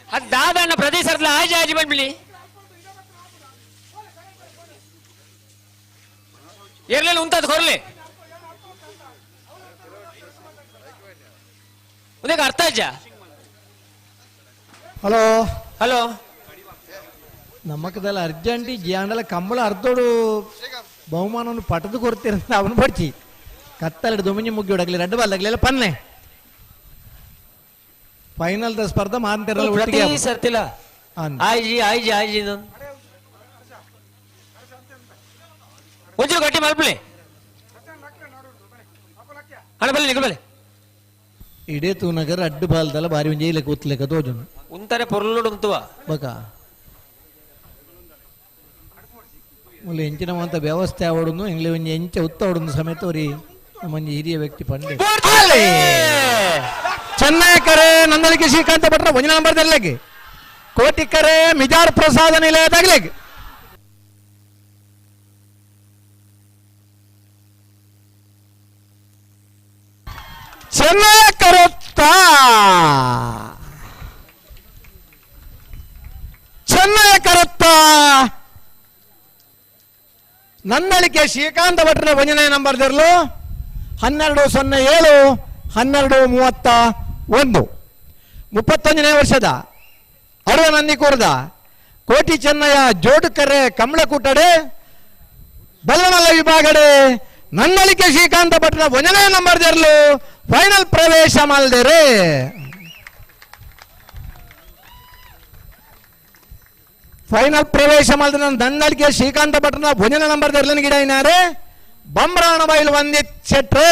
ಅದು ದಾದಣ್ಣ ಪ್ರತಿ ಸರ್ತಿ ಆಜಿ ಆಜಿ ಬಂದ್ಬಿಡಿ ಇರ್ಲಿಲ್ಲ ಉಂಟದು ಕೊರ್ಲಿ ಉದಯಕ್ಕೆ ಅರ್ಥ ಇಜ್ಜ ಹಲೋ ಹಲೋ ನಮ್ಮಕದಲ್ಲ ಅರ್ಜೆಂಟಿ ಜಿಯಾಂಡಲ ಕಂಬಳ ಅರ್ಧೋಡು ಬಹುಮಾನವನ್ನು ಪಟದು ಕೊಡ್ತೀರಂತ ಅವನು ಪಡ್ಚಿ ಕತ್ತಲಿಡು ದುಮಿನಿ ಮುಗ್ಗಿ ಹೊಡಗ್ಲಿ ರೆಡ್ ಬಾಲ್ ತಗಲಿಲ್ಲ ಪನ್ನೆ ಫೈನಲ್ ದ ಸ್ಪರ್ಧೆ ಮಾಂತಿರಲ್ಲ ಒಟ್ಟಿಗೆ ಪ್ರತಿ ಸರ್ತಿಲ್ಲ ಆಯ್ಜಿ ಆಯ್ಜಿ ಆಯ್ಜಿ ಒಂಚೂರು ಗಟ್ಟಿ ಮಲ್ಪಲೆ ಹಣ ಬಲ್ಲಿ ನಿಗಲ್ ಬಲ್ಲಿ ಇಡೇ ತೂನಗರ ಅಡ್ಡು ಬಾಲ್ದಲ್ಲ ಬಾರಿ ಒಂಜಿ ಲೆಕ್ಕ ಉತ್ತಲೆಕ್ಕ ತೋಜುನು ಉಂತಾರೆ ಪೊರ್ಲುಡು ಉಂತುವ ಬಕ ಮುಲ್ಲ ಎಂಚಿನ ಮಾತ ವ್ಯವಸ್ಥೆ ಆವಡುನು ಎಂಗ್ಲೆ ಒಂಜಿ ಎಂಚ ಉತ್ತ ಆವಡುನು ಸಮೇತ ಅವರಿ ನಮ್ಮಂಜಿ ಹಿರಿಯ ವ್ಯಕ್ತಿ ಪಂಡೆ ಚೆನ್ನೈಕರೆ ನಂದಳಿಕೆ ಶ್ರೀಕಾಂತ ಭಟ್ರ ಒಂಜಿ ನಂಬರ್ ತರಲೆಗೆ ಕೋಟಿಕರೆ ಮಿಜಾರ್ ಪ್ರಸಾದ ನಿಲಯ ತಗಲೆಗೆ ಚೆನ್ನೈಕರುತ್ತ ಚೆನ್ನೈಕರುತ್ತ ನಂದಳಿಕೆ ಶ್ರೀಕಾಂತ ಭಟ್ರ ಒಂಜನೇ ನಂಬರ್ ತೆರಲು 1207 1231 31ನೇ ವರ್ಷದ ಅಡುವ ನಂದಿಕೂರದ ಕೋಟಿ ಚೆನ್ನಯ್ಯ ಜೋಡುಕರೆ ಕಮಲಕುಟಡೆ ಬಲ್ಲಮಲ್ಲ ವಿಭಾಗಡೆ ನಂದಳಿಕೆ ಶ್ರೀಕಾಂತ ಭಟ್ರ ಒಂಜನೇ ನಂಬರ್ ತೆರಲು ಫೈನಲ್ ಪ್ರವೇಶ ಮಲ್ದೇರೆ ಫೈನಲ್ ಪ್ರವೇಶ ಮಾಡಿದ್ರೆ ನಂದಳಿಕೆ ಶ್ರೀಕಾಂತ ಭಟ್ರನ ಒಂಜನೇ ನಂಬರ್ ತೆರಲಿನ ಗಿಡ ಏನಾರೆ ಬಂಬ್ರಾಣ ಬೈಲು ವಂದಿತ್ ಶೆಟ್ರೆ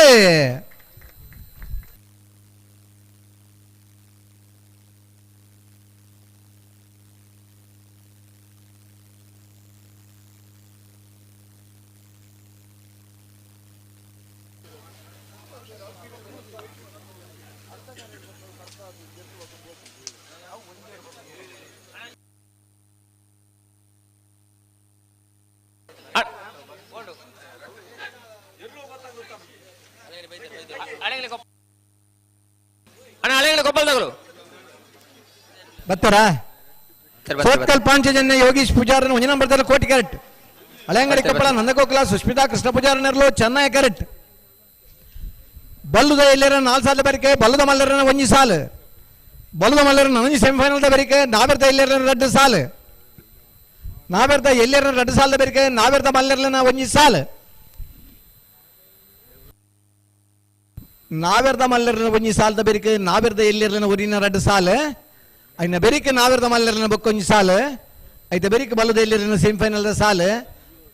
ಅಣ್ಣ ಹಳೆಗಳ ಕೊಪ್ಪಳದಗಳು ಬತ್ತಾರ ಸೋತ್ಕಲ್ ಪಾಂಚಜನ್ಯ ಯೋಗೀಶ್ ಪೂಜಾರನ ಒಂಜನೇ ನಂಬರ್ ತೆರಲು ಕೋಟಿ ಕ್ಯಾರೆಟ್ ಹಳೆಂಗಡಿ ಕೊಪ್ಪಳ ನಂದಗೋಕುಲ ಸುಷ್ಮಿತಾ ಕೃಷ್ಣ ಪೂಜಾರನೆರಲು ಚೆನ್ನೈ ಕ್ಯಾರೆಟ್ ಬಲ್ಲುದ ಎಲ್ಲರ 4 ಸಾಲ ಬರಿಕೆ ಬಲ್ಲುದ ಮಲ್ಲರನ ಒಂಜಿ ಸಾಲು ಬಲ್ಲುದ ಮಲ್ಲರನ ಒಂಜಿ ಸೆಮಿಫೈನಲ್ ದ ಬರಿಕೆ ನಾವೆರ್ದ ಎಲ್ಲರ 2 ಸಾಲು ನಾವೆರ್ದ ಎಲ್ಲರ 2 ಸಾಲದ ಬರಿಕೆ ನಾವೆರ್ದ ಮಲ್ಲರನ ಒಂಜಿ ಸಾಲು ನಾವೆರ್ದ ಮಲ್ಲರನ ಒಂಜಿ ಸಾಲದ ಬರಿಕೆ ನಾವೆರ್ದ ಎಲ್ಲರನ ಒರಿನ 2 ಸಾಲು ಐನ ಬೆರಿಕೆ ನಾವೆರ್ದ ಮಲ್ಲರನ ಬೊಕ್ಕೊಂಜಿ ಸಾಲು ಐತೆ ಬೆರಿಕೆ ಬಲ್ಲುದ ಎಲ್ಲರನ ಸೆಮಿಫೈನಲ್ ದ ಸಾಲು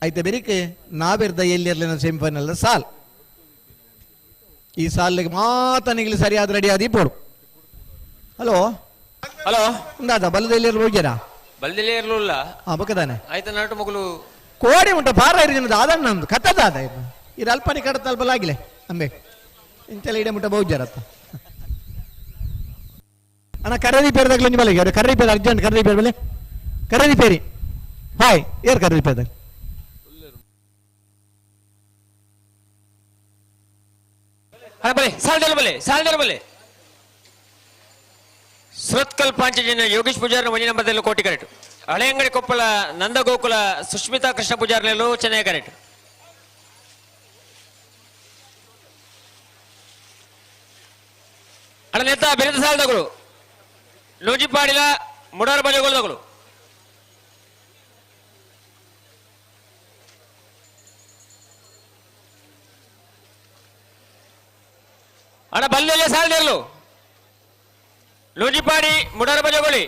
ಐತೆ ಬೆರಿಕೆ ನಾವೆರ್ದ ಎಲ್ಲರನ ಸೆಮಿಫೈನಲ್ ದ ಸಾಲು ಈ ಸಾಲಿಗೆ ಮಾತನಿಗೆ ಸರಿಯಾದ ರೆಡಿ ಆದಿ ಪೋಡು ಹಲೋ ಹಲೋ ಉಂದಾದ ಬಲ್ಲದ ಎಲ್ಲರೂ ಹೋಗ್ಯಾರಾ ಬಲ್ದಿಲೇ ಇರ್ಲಿಲ್ಲ ಬಕ್ಕದಾನೆ ಆಯ್ತು ನಾಟು ಮಗಳು ಕೋಡಿ ಉಂಟ ಪಾರ ಇರಿನದು ಆದಣ್ಣ ನಮ್ದು ಕತ್ತದಾದ ಇದು ಅಲ್ಪನಿ ಕಡತ ಅಲ್ಪಲಾಗಿಲೆ ಅಂಬೆ ಇಂತೆಲ್ಲ ಇಡೆ ಮುಟ್ಟ ಬಹುಜಾರತ್ತ ಅಣ್ಣ ಕರ್ರದಿ ಪೇರ್ದಾಗ್ಲಿ ಒಂಜಿ ಬಲೆಗೆ ಅವ್ರು ಕರ್ರಿ ಪೇರ್ ಅರ್ಜೆಂಟ್ ಕರ್ರಿ ಪೇರ್ ಬಲೆ ಕರ್ರದಿ ಪೇರಿ ಹಾಯ್ ಏರ್ ಕರ್ರದಿ ಪೇರ್ದಾಗ ಬಲೆ ಸಾಲ್ಡಲ್ ಬಲೆ ಸುರತ್ಕಲ್ ಪಾಂಚಜನ್ಯ ಯೋಗೀಶ್ ಪೂಜಾರನ ಒಂಜನೇ ನಂಬರ್ ತೆರಲು ಕೋಟಿ ಕ್ಯಾರೆಟ್ ಹಳೆಯಂಗಡಿ ಕೊಪ್ಪಳ ನಂದಗೋಕುಲ ಸುಷ್ಮಿತಾ ಕೃಷ್ಣ ಪೂಜಾರನೆರಲು ಚೆನ್ನೈ ಕ್ಯಾರೆಟ್ ಅಣ್ಣ ನೆತ್ತ ಬೆರೆದ ಸಾಲದಗಳು ಲೋಜಿಪಾಡಿಲ ಮುಡಾರ ಬಜೆಗೊಳದಗಳು ಅಣ್ಣ ಬಲ್ಲೆಲ್ಲ ಸಾಲದಿರಲು ಲೋಜಿಪಾಡಿ ಮುಡಾರ ಬಜೆಗೊಳಿ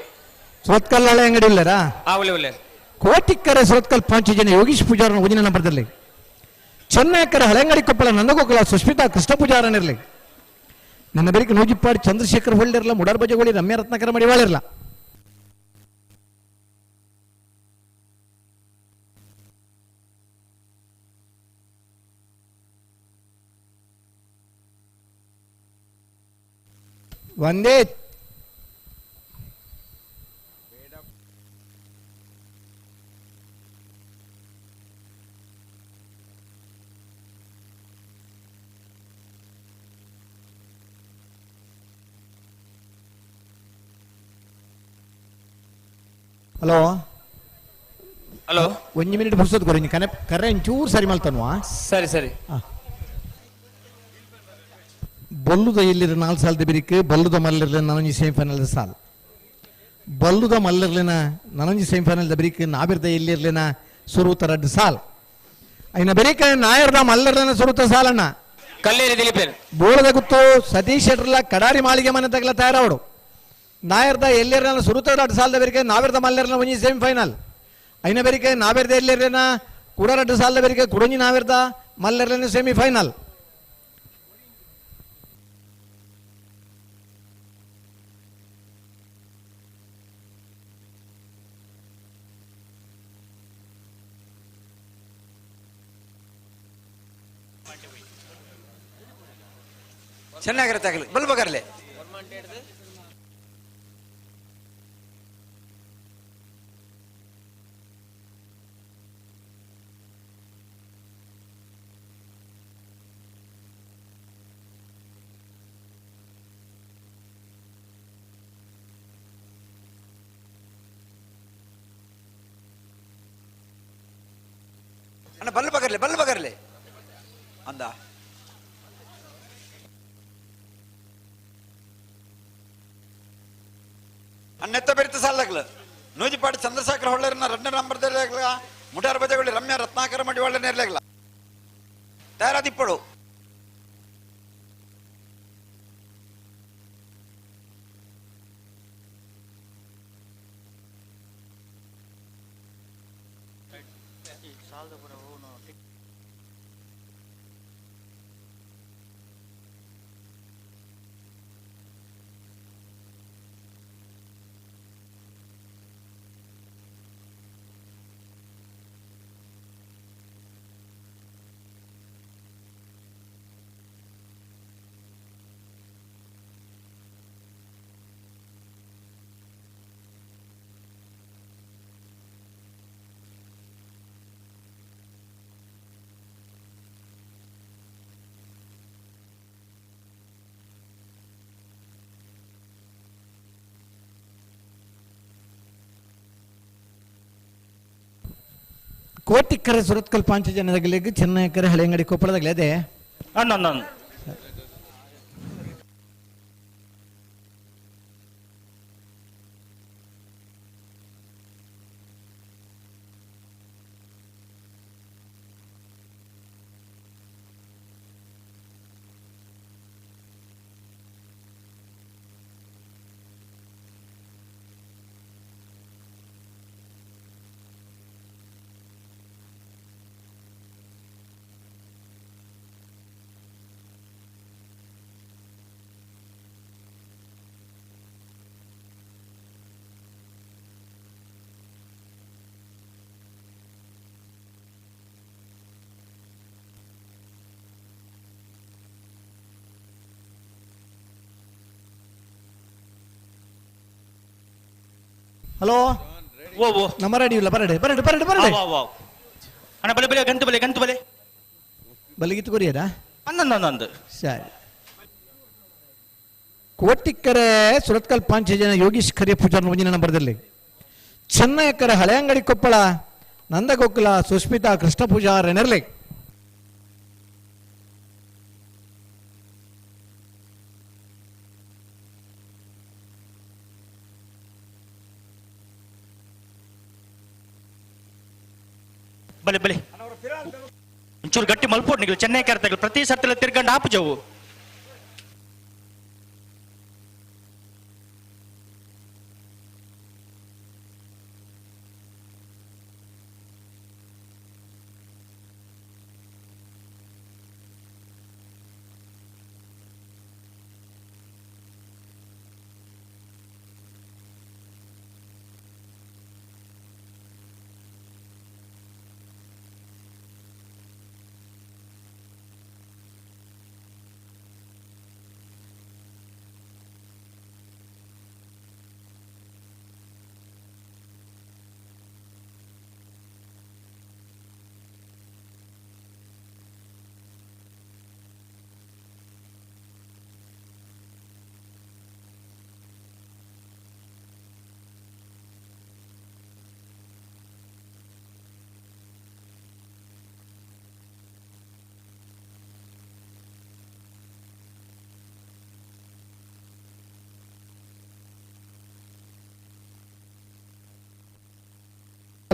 ಸುರತ್ಕಲ್ ಹಳೆ ಅಂಗಡಿ ಇಲ್ಲರಾ ಒಳ್ಳೆ ಕೋಟಿಕ್ಕರೆ ಸುರತ್ಕಲ್ ಪಾಂಚಜನ್ಯ ಯೋಗೀಶ್ ಪೂಜಾರನ ಒಂಜನೇ ನಂಬರ್ದಲ್ಲಿ ಚೆನ್ನೈಕರ ಹಳೆಂಗಡಿ ಕೊಪ್ಪಳ ನಂದಗೋಕುಲ ಸುಷ್ಮಿತಾ ಕೃಷ್ಣ ಪೂಜಾರನಿರಲಿ ನನ್ನ ಬೆರಿಕೆ ನೂಜಿಪ್ಪಾಡಿ ಚಂದ್ರಶೇಖರ್ ಹೊಳ್ಳಿರಲ್ಲ ಮುಡಾರ್ ಬಜೆಗೊಳಿ ರಮ್ಯ ರತ್ನಾಕರ ಮಡಿವಾಳಿರಲ್ಲ ಒಂದೇ ಹಲೋ ಹಲೋ 1 ಮಿನಿಟ್ ಬುರ್ಸೋದು ಕೊರಿ ಕರೆ ಒಂಚೂರು ಸರಿ ಮಲ್ತನ್ವಾ ಸರಿ ಬೋ ಬಲ್ಲುದ ಇಲ್ಲಿರ 4 ಸಾಲದ ಬಿರಿಕ್ ಬಲ್ಲುದ ಮಲ್ಲರ್ಲೆ ನನಂಜಿ ಸೆಮಿಫೈನಲ್ ಸಾಲ್ ಬಲ್ಲುದ ಮಲ್ಲರ್ಲೆನ ನನಂಜಿ ಸೆಮಿಫೈನಲ್ ಬಿರಿಕ್ ನಾಬಿರ್ದ ಇಲ್ಲಿರ್ಲೆನ ಸುರುತ 2 ಸಾಲ್ ಐನ ಬೆರಿಕ ನಾಯರ್ದ ಮಲ್ಲರ್ಲೆನ ಸುರುತ ಸಾಲಣ್ಣ ಕಲ್ಲೇರಿ ದಿಲೀಪೇರ್ ಬೋಳದ ಗುತ್ತು ಸತೀಶ್ ಶೆಟ್ರಲ್ಲ ಕಡಾರಿ ಮಾಳಿಗೆ ಮನೆ ತಗಲ ತಯಾರವಡು ನಾಯರ್ದ ಎಲ್ಲಿರ್ನ ಸುರುತ 2 ಸಾಲದ ಬೆರಿಕೆ ನಾವಿರ್ದ ಮಲ್ಲರ್ನ ಒಂಜಿ ಸೆಮಿಫೈನಲ್ ಐನ ಬೆರಿಕೆ ನಾವಿರ್ದ ಎಲ್ಲಿರ್ಲೆನ ಕೂಡ 2 ಸಾಲದ ಬೆರಿಕೆ ಕುಡಂಜಿ ನಾವಿರ್ದ ಮಲ್ಲರ್ಲೆನ ಸೆಮಿಫೈನಲ್ ಚೆನ್ನಾಗಿರುತ್ತೆ ಆಗಲಿ ಬಲ್ಬಗರ್ಲೆ ಅಣ್ಣ ಬಲ್ಬಗರ್ಲೆ ಅಂದ ಅನ್ನೆತ್ತ ಬೆರಿತ ಸಾಲದಾಗ್ಲ ನೂಜಿಪಾಡಿ ಚಂದ್ರಶೇಖರ ಹೊಳ್ಳೆರನ್ನ 2ನೇ ನಂಬರ್ದಲ್ಲಿ ಮುಟಾರ್ ಬಜೆಗಳು ರಮ್ಯಾ ರತ್ನಾಕರ ಮಡಿ ಒಳ್ಳೆ ನೇರ್ಲಾಗ್ಲ ತಯಾರಾದಿಪ್ಪಳು ಕೋಟಿಕ್ಕರೆ ಸುರತ್ಕಲ್ ಪಾಂಚಜನ್ಯದಾಗಲಿಗೆ ಚೆನ್ನೈಕರೆ ಹಳೆಯಂಗಡಿ ಕೊಪ್ಪಳದಾಗಲೇ ಅದೇ ಅಣ್ಣ ಹಲೋ ಓ ಓ ನಮ್ಮ ರೆಡಿ ಇಲ್ಲ ಬರಡೆ ಅಣ್ಣ ಬಲೆ ಗಂತು ಬಲೆ ಬಲಿಗಿತ್ತು ಕೊರಿಯರಾ ಅನ್ನಂದು ಸರಿ ಕೋಟಿಕ್ಕರೆ ಸುರತ್ಕಲ್ ಪಾಂಚಜನ ಯೋಗೀಶ್ ಖರ್ಯ ಪೂಜಾರ್ ಮುಂಜಿನ ನಂಬರ್ದಲ್ಲಿ ಚೆನ್ನೈಕರ ಹಳೆಯಂಗಡಿ ಕೊಪ್ಪಳ ನಂದಗೋಕುಲ ಸುಸ್ಮಿತಾ ಕೃಷ್ಣ ಪೂಜಾರ್ ಎನರ್ಲೆ ಬಲೆ ಒಂಚೂರು ಗಟ್ಟಿ ಮಲ್ಪೋಡ್ ನಿಗಲು ಚೆನ್ನೈ ಕರ್ತಾಗಲು ಪ್ರತಿ ಸರ್ತಿಲ ತಿರ್ಗಂಡು ಆಪುಜವು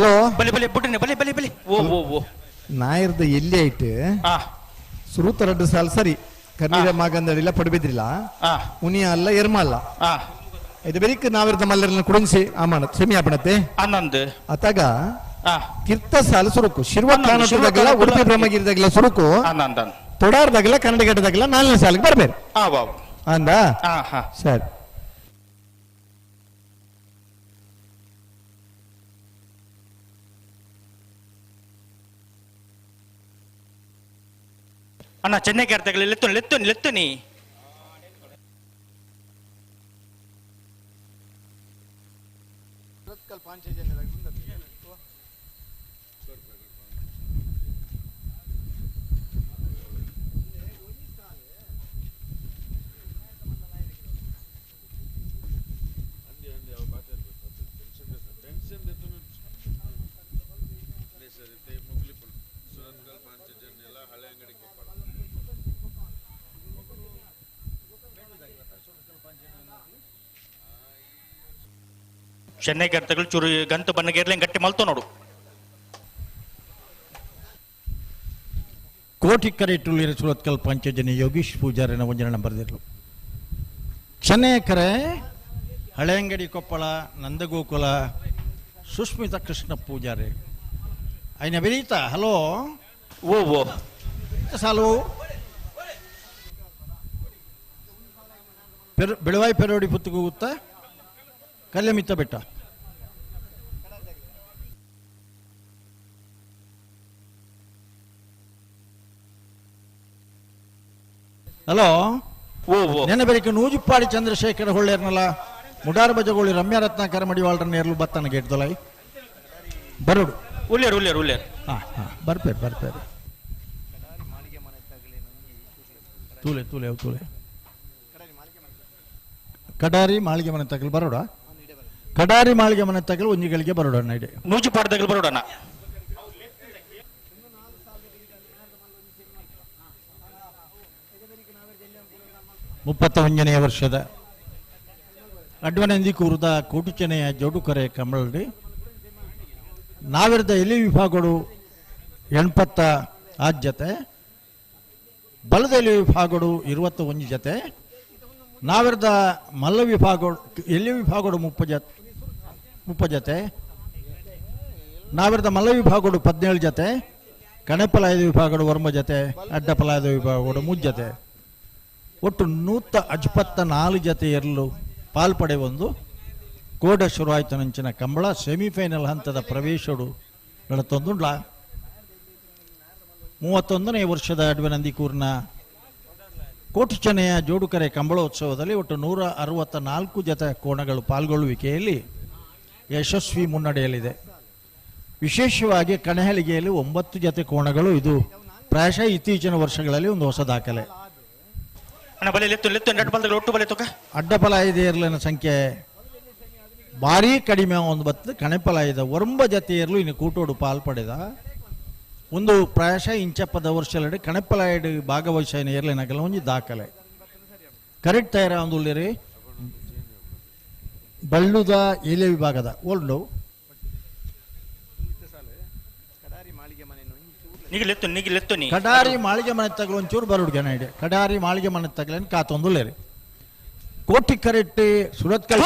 ಹಲೋ ಬಲಿ ಬಲಿ ಬಿಡ್ರಿ ಬಲಿ ಬಲಿ ಬಲಿ ಓ ಓ ಓ ನಾಯಿರ್ದ ಎಲ್ಲಿ ಆಯ್ತು ಆ ಸುರುತ ರಡ್ಡು ಸಾಲ ಸರಿ ಕರ್ನೀರ ಮಾಗಂದಡಿಲ್ಲ ಪಡುಬಿದ್ರಿಲ್ಲ ಆ ಉನಿಯ ಅಲ್ಲ ಎರ್ಮ ಅಲ್ಲ ಆ ಇದು ಬೆರಿಕ್ ನಾವಿರ್ದ ಮಲ್ಲರನ್ನ ಕುಡಿಸಿ ಆಮಾನ ಸೆಮಿ ಆಪಣತೆ ಅನ್ನೊಂದು ಅತಾಗ ಆ ಕಿರ್ತ ಸಾಲ ಸುರುಕು ಶಿರ್ವ ಕಾನೂಟದಾಗಲ್ಲ ಉಡುಪಿ ಬ್ರಹ್ಮಗಿರಿದಾಗಲ್ಲ ಸುರುಕು ಅನ್ನೊಂದು ತೊಡಾರ್ದಾಗಲ್ಲ ಕನ್ನಡಗಟ್ಟದಾಗಲ್ಲ 4ನೇ ಸಾಲಿಗೆ ಬರ್ಬೇರು ಆ ಬಾಬು ಅಂದ ಆ ಹಾ ಸರಿ ಅಣ್ಣ ಚೆನ್ನೈ ಕೇರ್ತಾಗಲಿ ಲೆತ್ತುನಿ ಚೆನ್ನೈ ಕೇರ್ತಗಳು ಚೂರು ಗಂತು ಬನ್ನಗೇರ್ಲೆ ಗಟ್ಟಿ ಮಲ್ತು ನೋಡು ಕೋಟಿಕರೆಟ್ಟುಳ್ಳಿರ ಸುರತ್ಕಲ್ ಪಂಚಜನಿ ಯೋಗೀಶ್ ಪೂಜಾರಿನ ಒಂಜನ ಬರ್ದಿರ್ಲು ಚೆನ್ನೈಕರೆ ಹಳೆಯಂಗಡಿ ಕೊಪ್ಪಳ ನಂದಗೋಕುಲ ಸುಸ್ಮಿತಾ ಕೃಷ್ಣ ಪೂಜಾರಿ అయిన ಬೆರೀತಾ ಹಲೋ ಓ ಓ ಸಾಲು ಬೆಳವಾಯಿ ಪೆರೋಡಿ ಪುತ್ತಗೋಗುತ್ತಾ ಕಲ್ಯಮಿತ್ತ ಬೆಟ್ಟ ಹಲೋ ಓ ಓ ನೆನೆ ಬೆಳಿಗ್ಗೆ ನೂಜಿಪ್ಪಾಡಿ ಚಂದ್ರಶೇಖರ ಹೊಳ್ಳೆರ್ನಲ್ಲ ಮುಡಾರ್ ಬಜಗೋಳಿ ರಮ್ಯಾ ರತ್ನಾಕರ ಮಡಿವಾಳ್ರ ನೇರ್ಲು ಬತ್ತನ ಗೇಟ್ದೊಲೈ ಬರೋಡು ಉಲ್ಲೇರು ಹಾ ಹಾ ಬರ್ಪೇರು ತೂಲೆ ಕಡಾರಿ ಮಾಳಿಗೆ ಮನೆ ತಗಲು ಬರೋಡ ಕಡಾರಿ ಮಾಳಿಗೆ ಮನೆ ತಗಲು ಒಂಜಿಗಳಿಗೆ ಬರೋಡ ನೈಡೆ ನೂಜು ಪಾಡದಾಗ ಬರೋಡಣ್ಣ ಮುಪ್ಪತ್ತ ವರ್ಷದ ಅಡ್ವನಂದಿ ಕೂರುದ ಕೋಟುಚನೆಯ ಜೋಡುಕರೆ ಕಮಲಡಿ ನಾವಿರದ ಎಲಿ ವಿಭಾಗಗಳು 80 ಜತೆ ಬಲದ ಎಲಿ ವಿಭಾಗಗಳು 21 ಜತೆ ನಾವಿರದ ಮಲ್ಲ ವಿಭಾಗಗಳು ಎಲ್ಲಿ ವಿಭಾಗಗಳು 30 ಜತೆ ನಾವಿರದ ಮಲ್ಲ ವಿಭಾಗಗಳು 17 ಜತೆ ಕಣೆಪಲಾಯದ ವಿಭಾಗಗಳು ವರ್ಮ ಜತೆ ಅಡ್ಡಪಲಾಯದ ವಿಭಾಗಗಳು 3 ಜತೆ ಒಟ್ಟು 154 ಜತೆ ಎರಲು ಪಾಲ್ಪಡೆ ಒಂದು ಕೋಡ ಶುರುವಾಯಿತು ನಂಚಿನ ಕಂಬಳ ಸೆಮಿಫೈನಲ್ ಹಂತದ ಪ್ರವೇಶಡು ನಡತೊಂದುಂಡ್ಲ 31ನೇ ವರ್ಷದ ಅಡ್ವನಂದಿಕೂರಿನ ಕೋಟುಚನೆಯ ಜೋಡುಕರೆ ಕಂಬಳೋತ್ಸವದಲ್ಲಿ ಒಟ್ಟು 164 ಜತೆ ಕೋಣಗಳು ಪಾಲ್ಗೊಳ್ಳುವಿಕೆಯಲ್ಲಿ ಯಶಸ್ವಿ ಮುನ್ನಡೆಯಲಿದೆ. ವಿಶೇಷವಾಗಿ ಕಣಹಲಿಗೆಯಲ್ಲಿ 9 ಜತೆ ಕೋಣಗಳು ಇದು ಪ್ರಾಯಶಃ ಇತ್ತೀಚಿನ ವರ್ಷಗಳಲ್ಲಿ ಒಂದು ಹೊಸ ದಾಖಲೆ. ಅಡ್ಡಪಲಾಯದೇರ್ಲಿನ ಸಂಖ್ಯೆ ಭಾರಿ ಕಡಿಮೆ ಒಂದು ಬತ್ತು ಕಣೆಪಲಾಯದ ಒರಂಬ ಜತೆಯರ್ಲು ಇನ್ನು ಕೂಟೋಡು ಪಾಲ್ಪಡೆದ ಒಂದು ಪ್ರಾಯಶಃ ಇಂಚಪ್ಪದ ವರ್ಷಲಡೆ ಕಣೆಪಲಾಯಡ್ ಭಾಗವಹಿಸಿನ ಏರ್ಲಿನಗಲ ಒಂದು ದಾಖಲೆ ಕರೆಕ್ಟ್ ತಯಾರ ಒಂದು ಬಳ್ಳುದ ಎಲೆ ವಿಭಾಗದ ಓಲ್ಡು ಕಡಾರಿ ಮಾಳಿಗೆ ಮನೆ ತಗಲು ಒಂಚೂರು ಬರುಡು ಜನ ಇದೆ ಕಡಾರಿ ಮಾಳಿಗೆ ಮನೆ ತಗಲೇನು ಕಾತೊಂದುಲ್ಲೇರಿ ಕೋಟಿ ಕರೆಟ್ಟಿ ಸುರತ್ಕಲ್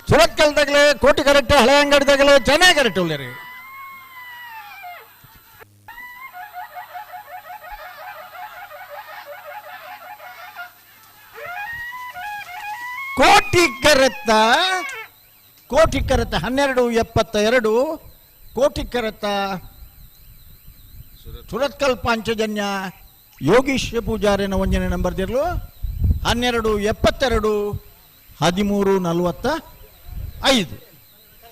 ಸುರತ್ಕಲ್ ತಗಲೆ ಕೋಟಿ ಕರೆಟ್ಟಿ ಹಳೆ ಅಂಗಡಿ ತಗಲೆ ಚೆನ್ನಾಗಿ ಕರೆಕ್ಟ್ ಉಳ್ಳೇರಿ ಕೋಟಿ ಕರೆತ 1272 ಕೋಟಿ ಕರೆತ ಸುರತ್ಕಲ್ ಪಾಂಚಜನ್ಯ ಯೋಗೀಶ್ ಪೂಜಾರಿನ ಒಂಜನೆ ನಂಬರ್ ದಿರ್ಲು 1272 1345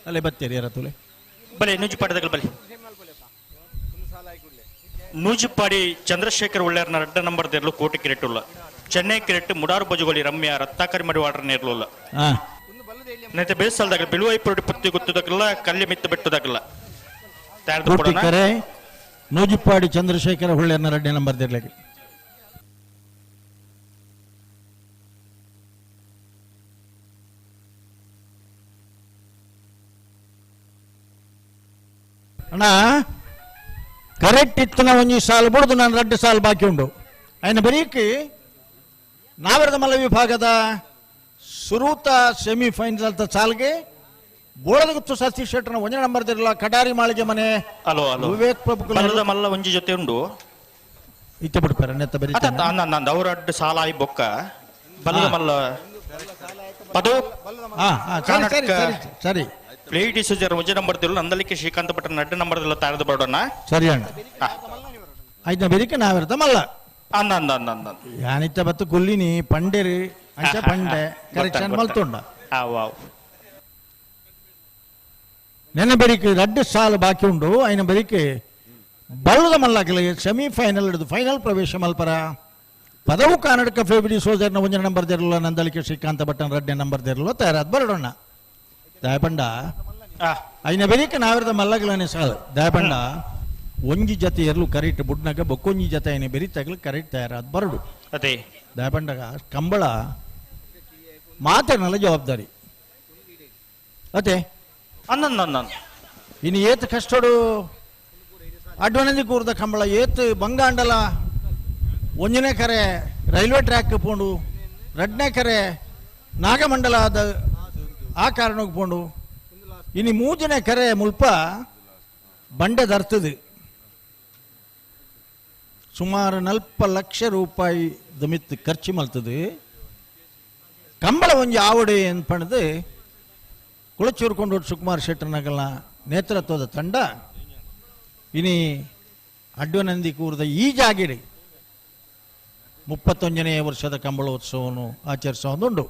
ಅಲ್ಲೇ ಬತ್ತೇರಿ ಯಾರ ತುಲೆ ಬಲೆ ನೂಜಿಪಾಡದಾಗ ಬಲೆ ನೂಜಿಪಾಡಿ ಚಂದ್ರಶೇಖರ್ ಒಳ್ಳೆಯರ್ನ 2 ನಂಬರ್ ದಿರ್ಲು ಕೋಟಿ ಕಿರೆಟ್ಟುಲ್ಲ ಚೆನ್ನೈ ಕಿರೆಟ್ ಮುಡಾರು ಬಜುಗೋಳಿ ರಮ್ಯ ರತ್ನಾಕರಿ ಮಾಡಿ ವಾಡ್ರ ನೇರ್ಲುಲ್ಲ ನೈತೆ ಬೇಸಲ್ದಾಗಲ್ಲ ಬಿಳುವೈಪುರಡಿ ಪತ್ತಿ ಗೊತ್ತದಾಗಲ್ಲ ಕಲ್ಲಿ ಮಿತ್ತ ಬೆಟ್ಟದಾಗಲ್ಲ ನೂಜಿಪ್ಪಾಡಿ ಚಂದ್ರಶೇಖರ ಹೊಳ್ಳೆಯರ್ನ 2 ನಂಬರ್ ದಿರ್ಲಿಕ್ಕೆ ಅಣ್ಣ ಕರೆಕ್ಟ್ ಇತ್ತು ಒಂಜಿ ಸಾಲು ಬಿಡುದು ನಾನು 2 ಸಾಲು ಬಾಕಿ ಉಂಡು ఆయన ಬರೀಕಿ ನಾವರದ ಮಲ್ಲ ವಿಭಾಗದ ಸುರೂತ ಸೆಮಿಫೈನಲ್ ಸಾಲ್ಗೆ ಬೋಳದಗುತ್ತು ಸತೀಶ್ ಶೆಟ್ಟರ್ನ 1 ನಂಬರ್ ದಿರಲ್ಲ ಕಡಾರಿ ಮಾಳಿಗೆ ಮನೆ ಅಲೋ ಅಲೋ ವಿವೇಕ್ ಪ್ರಭು ಬಲ್ಲದ ಮಲ್ಲ ಒಂಜಿ ಜೊತೆ ಉಂಡು ಇತ್ತೆ ಬಿಡ್ಪಾರ ನೆತ್ತ ಬರೀ ನಂದು ಅವ್ರ ಅಡ್ಡು ಸಾಲ ಆಯ್ ಬೊಕ್ಕ ಬಲ್ಲದ ಮಲ್ಲ ಪದು ಸರಿ ಪ್ಲೇಟ್ ಇಸುಜರ್ 1 ನಂಬರ್ ದಿರಲ್ಲ ನಂದಲಿಕ್ಕೆ ಶ್ರೀಕಾಂತ ಭಟ್ರ 2 ನಂಬರ್ ದಿರಲ್ಲ ತಾರದ ಬರೋಣ ಸರಿ ಅಣ್ಣ ಐದನೇ ಬೆರಿಕೆ ನಾವಿರ್ತ ಮಲ್ಲ ಅಂದ ಯಾನಿತ್ತ ಬತ್ತು ಕೊಲ್ಲಿನಿ ಪಂಡೇರಿ ಅಂಚ ಪಂಡೆ ಕರೆಕ್ಷನ್ ಮಲ್ತುಂಡ ನೆನ್ನೆ ಬೆರಿಕೆ 2 ಸಾಲು ಬಾಕಿ ಉಂಡು ಐನ ಬೆರಿಕೆ ಬಲ್ಲದ ಮಲ್ಲಕಲೆ ಸೆಮಿಫೈನಲ್ ಹಿಡಿದು ಫೈನಲ್ ಪ್ರವೇಶ ಮಲ್ಪರ ಪದವು ಕನ್ನಡಕ ಫೇಬ್ರಿ ಸೋಜರ್ನ 1 ನಂಬರ್ ದಿರಲ್ಲ ನಂದಲಿಕೆ ಶ್ರೀಕಾಂತ ಭಟ್ಟನ 2 ನಂಬರ್ ದಿರಲ್ಲ ತಯಾರಾದ ಬರೋಣ ದಯಪಂಡ ಐನ ಬೆರಿಕೆ ನಾವಿರದ ಮಲ್ಲಗಲನೆ ಸಾಲು ದಯಪಂಡ ಒಂಜಿ ಜತೆ ಎರಲು ಕರೆಕ್ಟ್ ಬುಡ್ನಾಗ ಬೊಕ್ಕೊಂಜಿ ಜತೆ ಐನೆ ಬೆರಿತಾಗಲು ಕರೆಕ್ಟ್ ತಯಾರಾದ ಬರಡು ಅದೇ ದಯಪಂಡಗ ಕಂಬಳ ಮಾತೇನಲ್ಲ ಜವಾಬ್ದಾರಿ ಅದೇ ಅಂದ ಇನ್ನು ಏತ್ ಕಷ್ಟಡು ಅಡ್ವನಂದಿ ಕೂರ್ದ ಕಂಬಳ ಏತ್ ಬಂಗಾಂಡಲ 1ನೇ ಕರೆ ರೈಲ್ವೆ ಟ್ರ್ಯಾಕ್ ಪೋಂಡು 2ನೇ ಕರೆ ನಾಗಮಂಡಲದ ಆ ಕಾರಣಕ್ಕೆ ಪೋಂಡು ಇನ್ನು 3ನೇ ಕರೆ ಮುಲ್ಪ ಬಂಡೆ ದರ್ತದೆ ಸುಮಾರು 40 ಲಕ್ಷ ರೂಪಾಯಿ ದಮಿತ್ ಖರ್ಚು ಮಲ್ತದೆ ಕಂಬಳ ಒಂಜಿ ಆವಡೆ ಅನ್ಪಣದು ಕುಳಚೂರ್ಕೊಂಡು ಸುಕುಮಾರ್ ಶೆಟ್ಟರ್ನಗಲ ನೇತೃತ್ವದ ತಂಡ ಇನಿ ಅಡ್ವನಂದಿ ಕೂರದ ಈ ಜಾಗಿರಿ 31ನೇ ವರ್ಷದ ಕಂಬಳೋತ್ಸವವನ್ನು ಆಚರಿಸೋದುಂಡು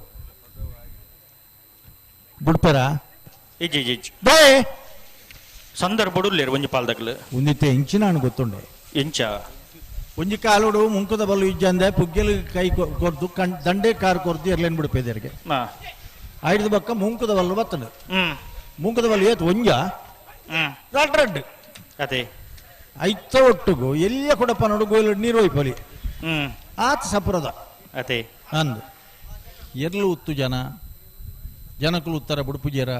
ಬುಡ್ಪರ ದೇ ಸಂದರ್ಭಡು ಒಂಜಿ ಪಾಲ್ದಗ್ಲು ಒಂದಿತ್ತೆ ಇಂಚಿನ ಗೊತ್ತುಂಡೆ ಇಂಚ ಒಂಜಿ ಕಾಲುಡು ಮುಂಕದ ಬಲ್ಲು ಇಜ್ಜಂದೆ ಪುಗ್ಗೆಲು ಕೈ ಕೊರ್ದು ದಂಡೆ ಕಾರ್ ಕೊರ್ದು ಎರ್ಲೇನ್ ಬಿಡ್ಪೇದರಿಗೆ ಐದು ಬಕ್ಕ ಮುಂಕದ ಬಲ್ಲು ಬತ್ತದು ಮುಂಕದ ಬಲ್ಲು ಏತ್ ಒಂಜ ರಡ್ ಅದೇ ಐತ ಒಟ್ಟುಗು ಎಲ್ಲಿಯ ಕೊಡಪ್ಪ ನೋಡು ಗೋಯ್ಲು ನೀರು ಒಯ್ಪಲಿ ಆತ ಸಪುರದ ಅದೇ ಅಂದು ಎರ್ಲು ಉತ್ತು ಜನಕಲು ಉತ್ತರ ಬುಡುಪುಜೇರ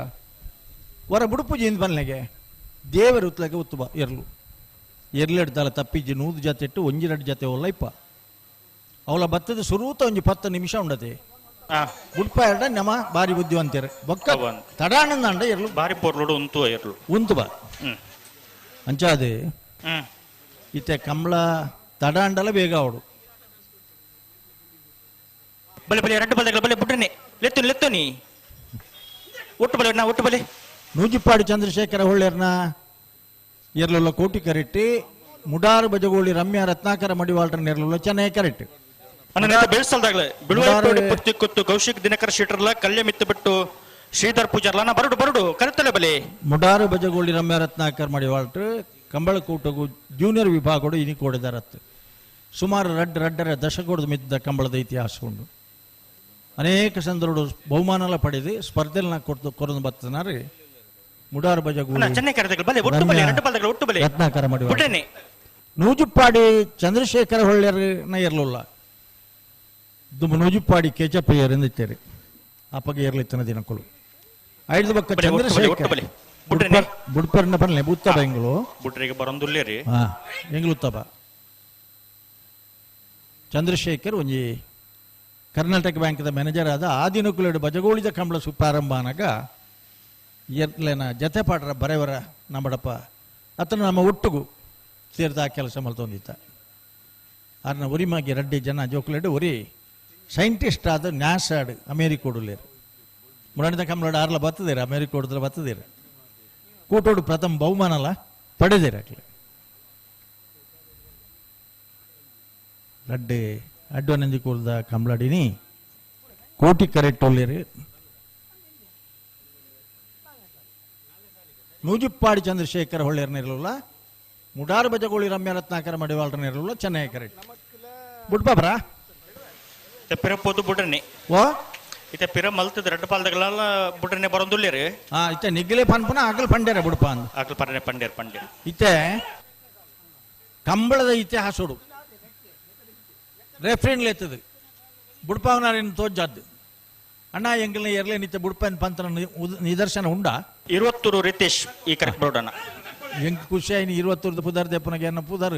ಹೊರ ಬುಡುಪುಜೆಯಿಂದ ಬನ್ನೆಗೆ ದೇವರ ಉತ್ತಲಗೆ ಉತ್ತು ಬಾ ಎರ್ಲೆಡ್ತಾಲ ತಪ್ಪಿಜ್ಜಿ 100 ಜತೆ ಇಟ್ಟು 1-2 ಜತೆ ಒಲ್ಲೈಪ ಅವಳ ಬತ್ತದ ಸುರೂತ ಒಂಜಿ 10 ನಿಮಿಷ ಉಂಡತೆ ಬುಡ್ಪ ಎರಡ ನಮ ಬಾರಿ ಬುದ್ಧಿವಂತೇರ ಬೊಕ್ಕ ತಡಾನಂದ ಎರ್ಲು ಬಾರಿ ಪೊರ್ಲುಡು ಉಂತು ಬಾ ಅಂಚಾದೆ ಇತ್ತೆ ಕಂಬಳ ತಡಾಂಡಲ ಬೇಗ ಅವಡು ಬಲೆ ಬಲೆ 2 ಬಲ್ದಗಳ ಬಲೆ ಬುಡ್ರನೆ ಲೆತ್ತು ನೀ ಒಟ್ಟು ಬಲೆ ನೂಜಿಪ್ಪಾಡಿ ಚಂದ್ರಶೇಖರ ಹೊಳ್ಳೆರ್ನ ಎರ್ಲುಲ್ಲ ಕೋಟಿ ಕರೆಕ್ಟ್ ಮುಡಾರು ಬಜಗೋಳಿ ರಮ್ಯಾ ರತ್ನಾಕರ ಮಡಿವಾಳ್ರ ನೆರ್ಲುಲ್ಲ ಚೆನ್ನೈ ಕರೆಕ್ಟ್ ಬೆಳೆಸಲ್ದಾಗ್ಲೆ ಬಿಳುವತ್ತು ಕೌಶಿಕ್ ದಿನಕರ ಶೀಟರ್ಲ ಕಲ್ಯ ಮಿತ್ತು ಬಿಟ್ಟು ಶ್ರೀಧರ್ ಪೂಜಾರ್ಲ ನಾ ಬರುಡು ಕರೆತಲೆ ಬಲೆ ಮುಡಾರು ಬಜಗೋಳಿ ರಮ್ಯಾ ರತ್ನಾಕರ್ ಮಡಿವಾಳ್ರ ಕಂಬಳ ಕೂಟಗು ಜೂನಿಯರ್ ವಿಭಾಗಗಳು ಇನಿ ಕೋಡಿದಾರತ್ತು ಸುಮಾರು ರಡ್ಡರ ದಶಕೋಡದ ಮಿದ್ದ ಕಂಬಳದ ಇತಿಹಾಸ ಉಂಡು ಅನೇಕ ಸಂದರ್ಭ ಬಹುಮಾನ ಪಡೆದು ಸ್ಪರ್ಧೆಲ್ ಕೊರದು ಬರ್ತನಾರೆ ಮುಡಾರು ಬಜಗೋಳಿ ರತ್ನಾಕರ ಮಡಿವಾಳ ನೂಜುಪ್ಪಾಡಿ ಚಂದ್ರಶೇಖರ ಹೊಳ್ಳೆರ್ನ ಇರ್ಲಿಲ್ಲ ನೂಜುಪ್ಪಾಡಿ ಕೆಚಪ್ಪಯ್ಯರ್ ಎಂದಿತ್ತೇರಿ ಅಪ್ಪಗೆ ಇರ್ಲಿತ್ತನ ದಿನಕ್ಕಳು 5 ಬಕ್ಕ ಚಂದ್ರಶೇಖರ್ ಬುಡ್ಪರ್ನ ಬನ್ಲೆ ಉತ್ತಬ ಎಂಗ್ಳು ಬುಡ್ರಿಗೆ ಬರೊಂದುಲ್ಲೇರಿ ಎಂಗ್ಳುತ್ತಬ ಚಂದ್ರಶೇಖರ್ ಒಂಜಿ ಕರ್ನಾಟಕ ಬ್ಯಾಂಕ್ದ ಮ್ಯಾನೇಜರ್ ಆದ ಆ ದಿನಕ್ಕಳು ಬಜಗೋಳಿದ ಕಂಬಳ ಪ್ರಾರಂಭ ಅನಾಗ ಎರ್ಲೇನ ಜತೆ ಪಾಡ್ರ ಬರೆಯವರ ನಮ್ಮಡಪ್ಪ ಅತನ ನಮ್ಮ ಒಟ್ಟುಗು ಸೇರಿದ ಆ ಕೆಲಸ ಮಲ್ತೊಂದಿತ್ತ ಆರ್ನ ಒರಿಮಾಗಿ 2 ಜನ ಜೋಕ್ಲೆಡ್ ಒರಿ ಸೈಂಟಿಸ್ಟ್ ಆದ ನ್ಯಾಸಾಡ್ ಅಮೇರಿಕೋಡುಲೇರು ಮುರಾಣಿದ ಕಂಬಳಾಡು ಆರ್ಲ ಬತ್ತದೇರ ಅಮೇರಿಕೋಡ್ರ ಬತ್ತದೇರ ಕೂಟೋಡು ಪ್ರಥಮ ಬಹುಮಾನಲ ಪಡೆದೇರ ಲಡ್ಡೆ ಅಡ್ವನಂದಿ ಕೂರ್ದ ಕಂಬಳಾಡಿನಿ ಕೋಟಿ ಕರೆಕ್ಟ್ ಒಲ್ಲೇರು ನೂಜಿಪ್ಪಾಡಿ ಚಂದ್ರಶೇಖರ ಹೊಳ್ಳೆರ್ನಿರಲಿಲ್ಲ ಮುಡಾರು ಬಜಗೋಳಿ ರಮ್ಯಾ ರತ್ನಾಕರ ಮಡಿವಾಳ್ರನಿರಲಿಲ್ಲ ಚೆನ್ನೈ ಕರೆಕ್ಟ್ ಬುಡ್ಪಾಬ್ರ ಪೊದ್ದು ಬುಡ್ರನೆ ಓ ಇತ್ತೆ ಪಿರ ಮಲ್ತದ 2 ಪಾಲ್ದಗಳೆಲ್ಲ ಬುಡ್ರನೆ ಬರೊಂದುಲ್ಲೇರಿ ಇತ್ತೆ ನಿಗ್ಲೆ ಪನ್ಪನ ಆಗಲ್ ಪಂಡ್ಯಾರ ಬುಡ್ಪ ಅಂದ ಆಗಲ್ ಪಂಡ್ಯಾರ ಇತ್ತೆ ಕಂಬಳದ ಇತಿಹಾಸಡು ರೆಫ್ರೆಂಡ್ ಲೆತ್ತದು ಬುಡ್ಪಾವನಾರಿನ ತೋಜಾದ್ದು ಅಣ್ಣ ಎಂಗಲ್ನ ಎರ್ಲೆ ನಿತ್ಯ ಬುಡ್ಪನ್ ಪಂತನ ನಿದರ್ಶನ ಉಂಡ 20 ರಿತೇಶ್ ಈ ಕರೆಕ್ಟ್ ಬೋರ್ಡನ ಹೆಂಗೆ ಖುಷಿ ಆಯ್ನಿ 20 ಪುದಾರ್ ದೆಪ್ಪನಾಗ ಏನ ಪುದಾರ್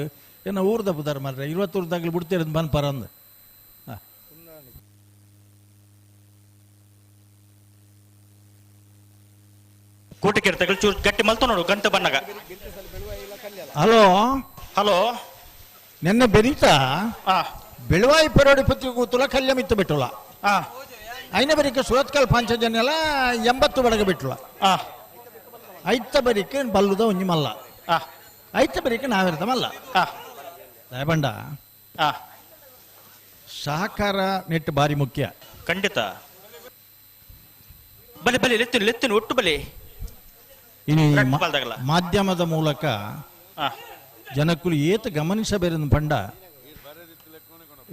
ಏನ ಊರ್ದ ಪುದಾರ್ ಮಾರ್ರೆ 20 ದಾಗ್ಲಿ ಬಿಡ್ತೀರದು ಬನ್ ಪರಂದ್ ಕೋಟಿಕೆರೆ ತಗಲ್ ಚೂರು ಗಟ್ಟಿ ಮಲ್ತು ನೋಡು ಗಂಟೆ ಬಣ್ಣಗ. ಹಲೋ ಹಲೋ ನೆನ್ನೆ ಬೆರೀತಾ ಹಾ ಬೆಳವಾಯಿ ಪೆರೋಡಿ ಪತ್ತಿ ಕೂತುಲ ಕಲ್ಯ ಮಿತ್ತು ಬಿಟ್ಟುಲ ಹಾ ಐನ ಬರಿಕೆ ಸುರತ್ಕಲ್ ಪಾಂಚಜನ್ಯಲ 80 ಬಡಗ ಬಿಟ್ಟುಲ ಹಾ ಐತ ಬರಿಕೆ ಬಲ್ಲುದ ಒಂಜಿ ಮಲ್ಲ ಹಾ ಐತ ಬರಿಕೆ ನಾವಿರ್ದ ಮಲ್ಲ ಹಾ ದಯಬಂಡ ಹಾ ಸಹಕಾರ ನೆಟ್ಟು ಬಾರಿ ಮುಖ್ಯ. ಖಂಡಿತ. ಬಲೆ ಬಲೆ ಲೆತ್ತಿನ ಒಟ್ಟು ಬಲೆ ಇನ್ನು ಈ ಬಾಲ್ದಾಗಲ್ಲ. ಮಾಧ್ಯಮದ ಮೂಲಕ ಹಾ ಜನಕ್ಕಳು ಏತ ಗಮನಿಸಬೇರೆಂದು ಪಂಡ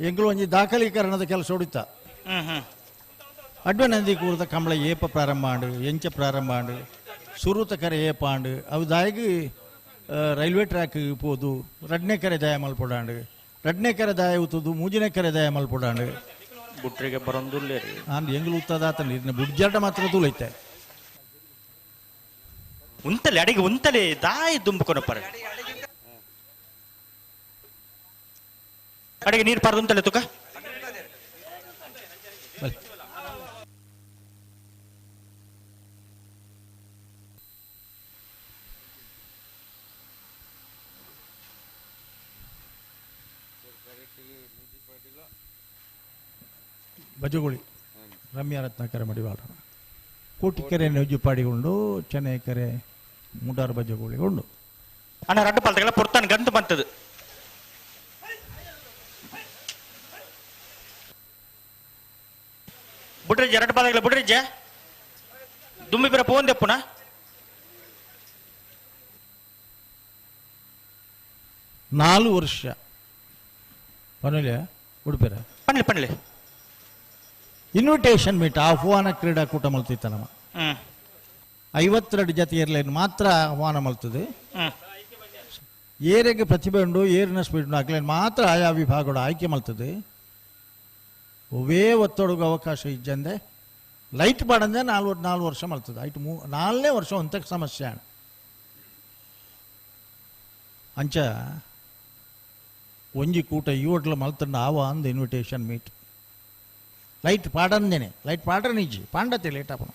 ಎಂಗಳು ಒಂಜಿ ದಾಖಲೀಕರಣದ ಕೆಲಸ ಹೊಡಿತ ಅಡ್ವನಂದಿ ಕೂರದ ಕಂಬಳ ಏಪ ಪ್ರಾರಂಭ ಆಂಡು ಎಂಚ ಪ್ರಾರಂಭ ಆಂಡು ಸುರುತ ಕರೆ ಏಪ ಆಂಡು ಅವು ದಾಯಿಗೆ ರೈಲ್ವೆ ಟ್ರ್ಯಾಕ್ ಪೋದು ರಡ್ನೆ ಕರೆ ದಯ ಮಲ್ಪೊಡಾಂಡು ರಡ್ನೆ ಕರೆ ದಾಯ ಉತ್ತದು ಮೂಜಿನೆ ಕರೆ ದಯ ಮಲ್ಪೊಡಾಂಡು ಬುಟ್ರಿಗೆ ಬರೋದಿಲ್ಲ ರೀ. ನಾನು ಎಂಗ್ಲು ಉತ್ತದಾತ ನೀರಿನ ಬುಡ್ಜಾಟ ಮಾತ್ರ ತೂಲೈತೆ ಉಂತಲೆ ಅಡಿಗೆ ಉಂತಲೆ ದಾಯಿ ದುಂಬುಕೊನಪ್ಪರ ಅಡಿಗೆ ನೀರು ಪಾರ್ದು ಉಂತಲೆ ತುಕ ಬಜಗುಳಿ ರಮ್ಯ ರತ್ನಾಕರ ಮಡಿವಾಳ ಕೋಟಿಕೆರೆ ನುಜ್ಜುಪಾಡಿಗೊಂಡು ಚೆನ್ನೈಕೆರೆ ಮುಡಾರ್ ಬಜಗುಳಿಗೊಂಡು ಅಣ್ಣ ರಡ್ಡು ಪಾಲ್ದಾಗೆಲ್ಲ ಪೊರ್ತಾನೆ ಗಂಟು ಬಂತದು ಬುಡ್ರಿಜ್ಜ ರಡ್ಡು ಪಾಲ್ದಾಗೆಲ್ಲ ಬುಡ್ರಿಜ್ಜ ದುಮ್ಮಿ ಬಿರ ಪೋನ್ ದೆಪ್ಪುನ 4 ವರ್ಷ ಪನೋಲಿಯ ಉಡುಪಿರ ಪಣ್ಲಿ ಪಣ್ಲಿ ಇನ್ವಿಟೇಷನ್ ಮೀಟ್ ಆಹ್ವಾನ ಕ್ರೀಡಾಕೂಟ ಮಲ್ತಿತ್ತ ನಮ್ಮ 52 ಜತೆಯರ್ಲೇನು ಮಾತ್ರ ಆಹ್ವಾನ ಮಲ್ತದೆ. ಏರಿಗೆ ಪ್ರತಿಭೆ ಉಂಡು ಏರಿನ ಸ್ಪೀಡ್ ಉಂಡು ಆಗ್ಲೇನು ಮಾತ್ರ ಆಯಾ ವಿಭಾಗಗಳು ಆಯ್ಕೆ ಮಲ್ತದೆ. ಒವೇ ಒತ್ತೊಡಗು ಅವಕಾಶ ಇಜ್ಜಂದೆ ಲೈಟ್ ಬಾಡಂದೆ 4 ವರ್ಷ ಮಲ್ತದೆ ಐಟು 4ನೇ ವರ್ಷ ಒಂತಕ್ಕೆ ಸಮಸ್ಯೆ ಅಂಚ ಒಂಜಿ ಕೂಟ ಇವಟ್ಲ ಮಲ್ತಂಡ ಆವ ಅಂದ ಇನ್ವಿಟೇಷನ್ ಮೀಟ್ ಲೈಟ್ ಪಾಡಂದೇನೆ ಲೈಟ್ ಪಾಡ್ರ ನಿಜಿ ಪಾಂಡತೆ ಲೇಟ್ ಆಪಣ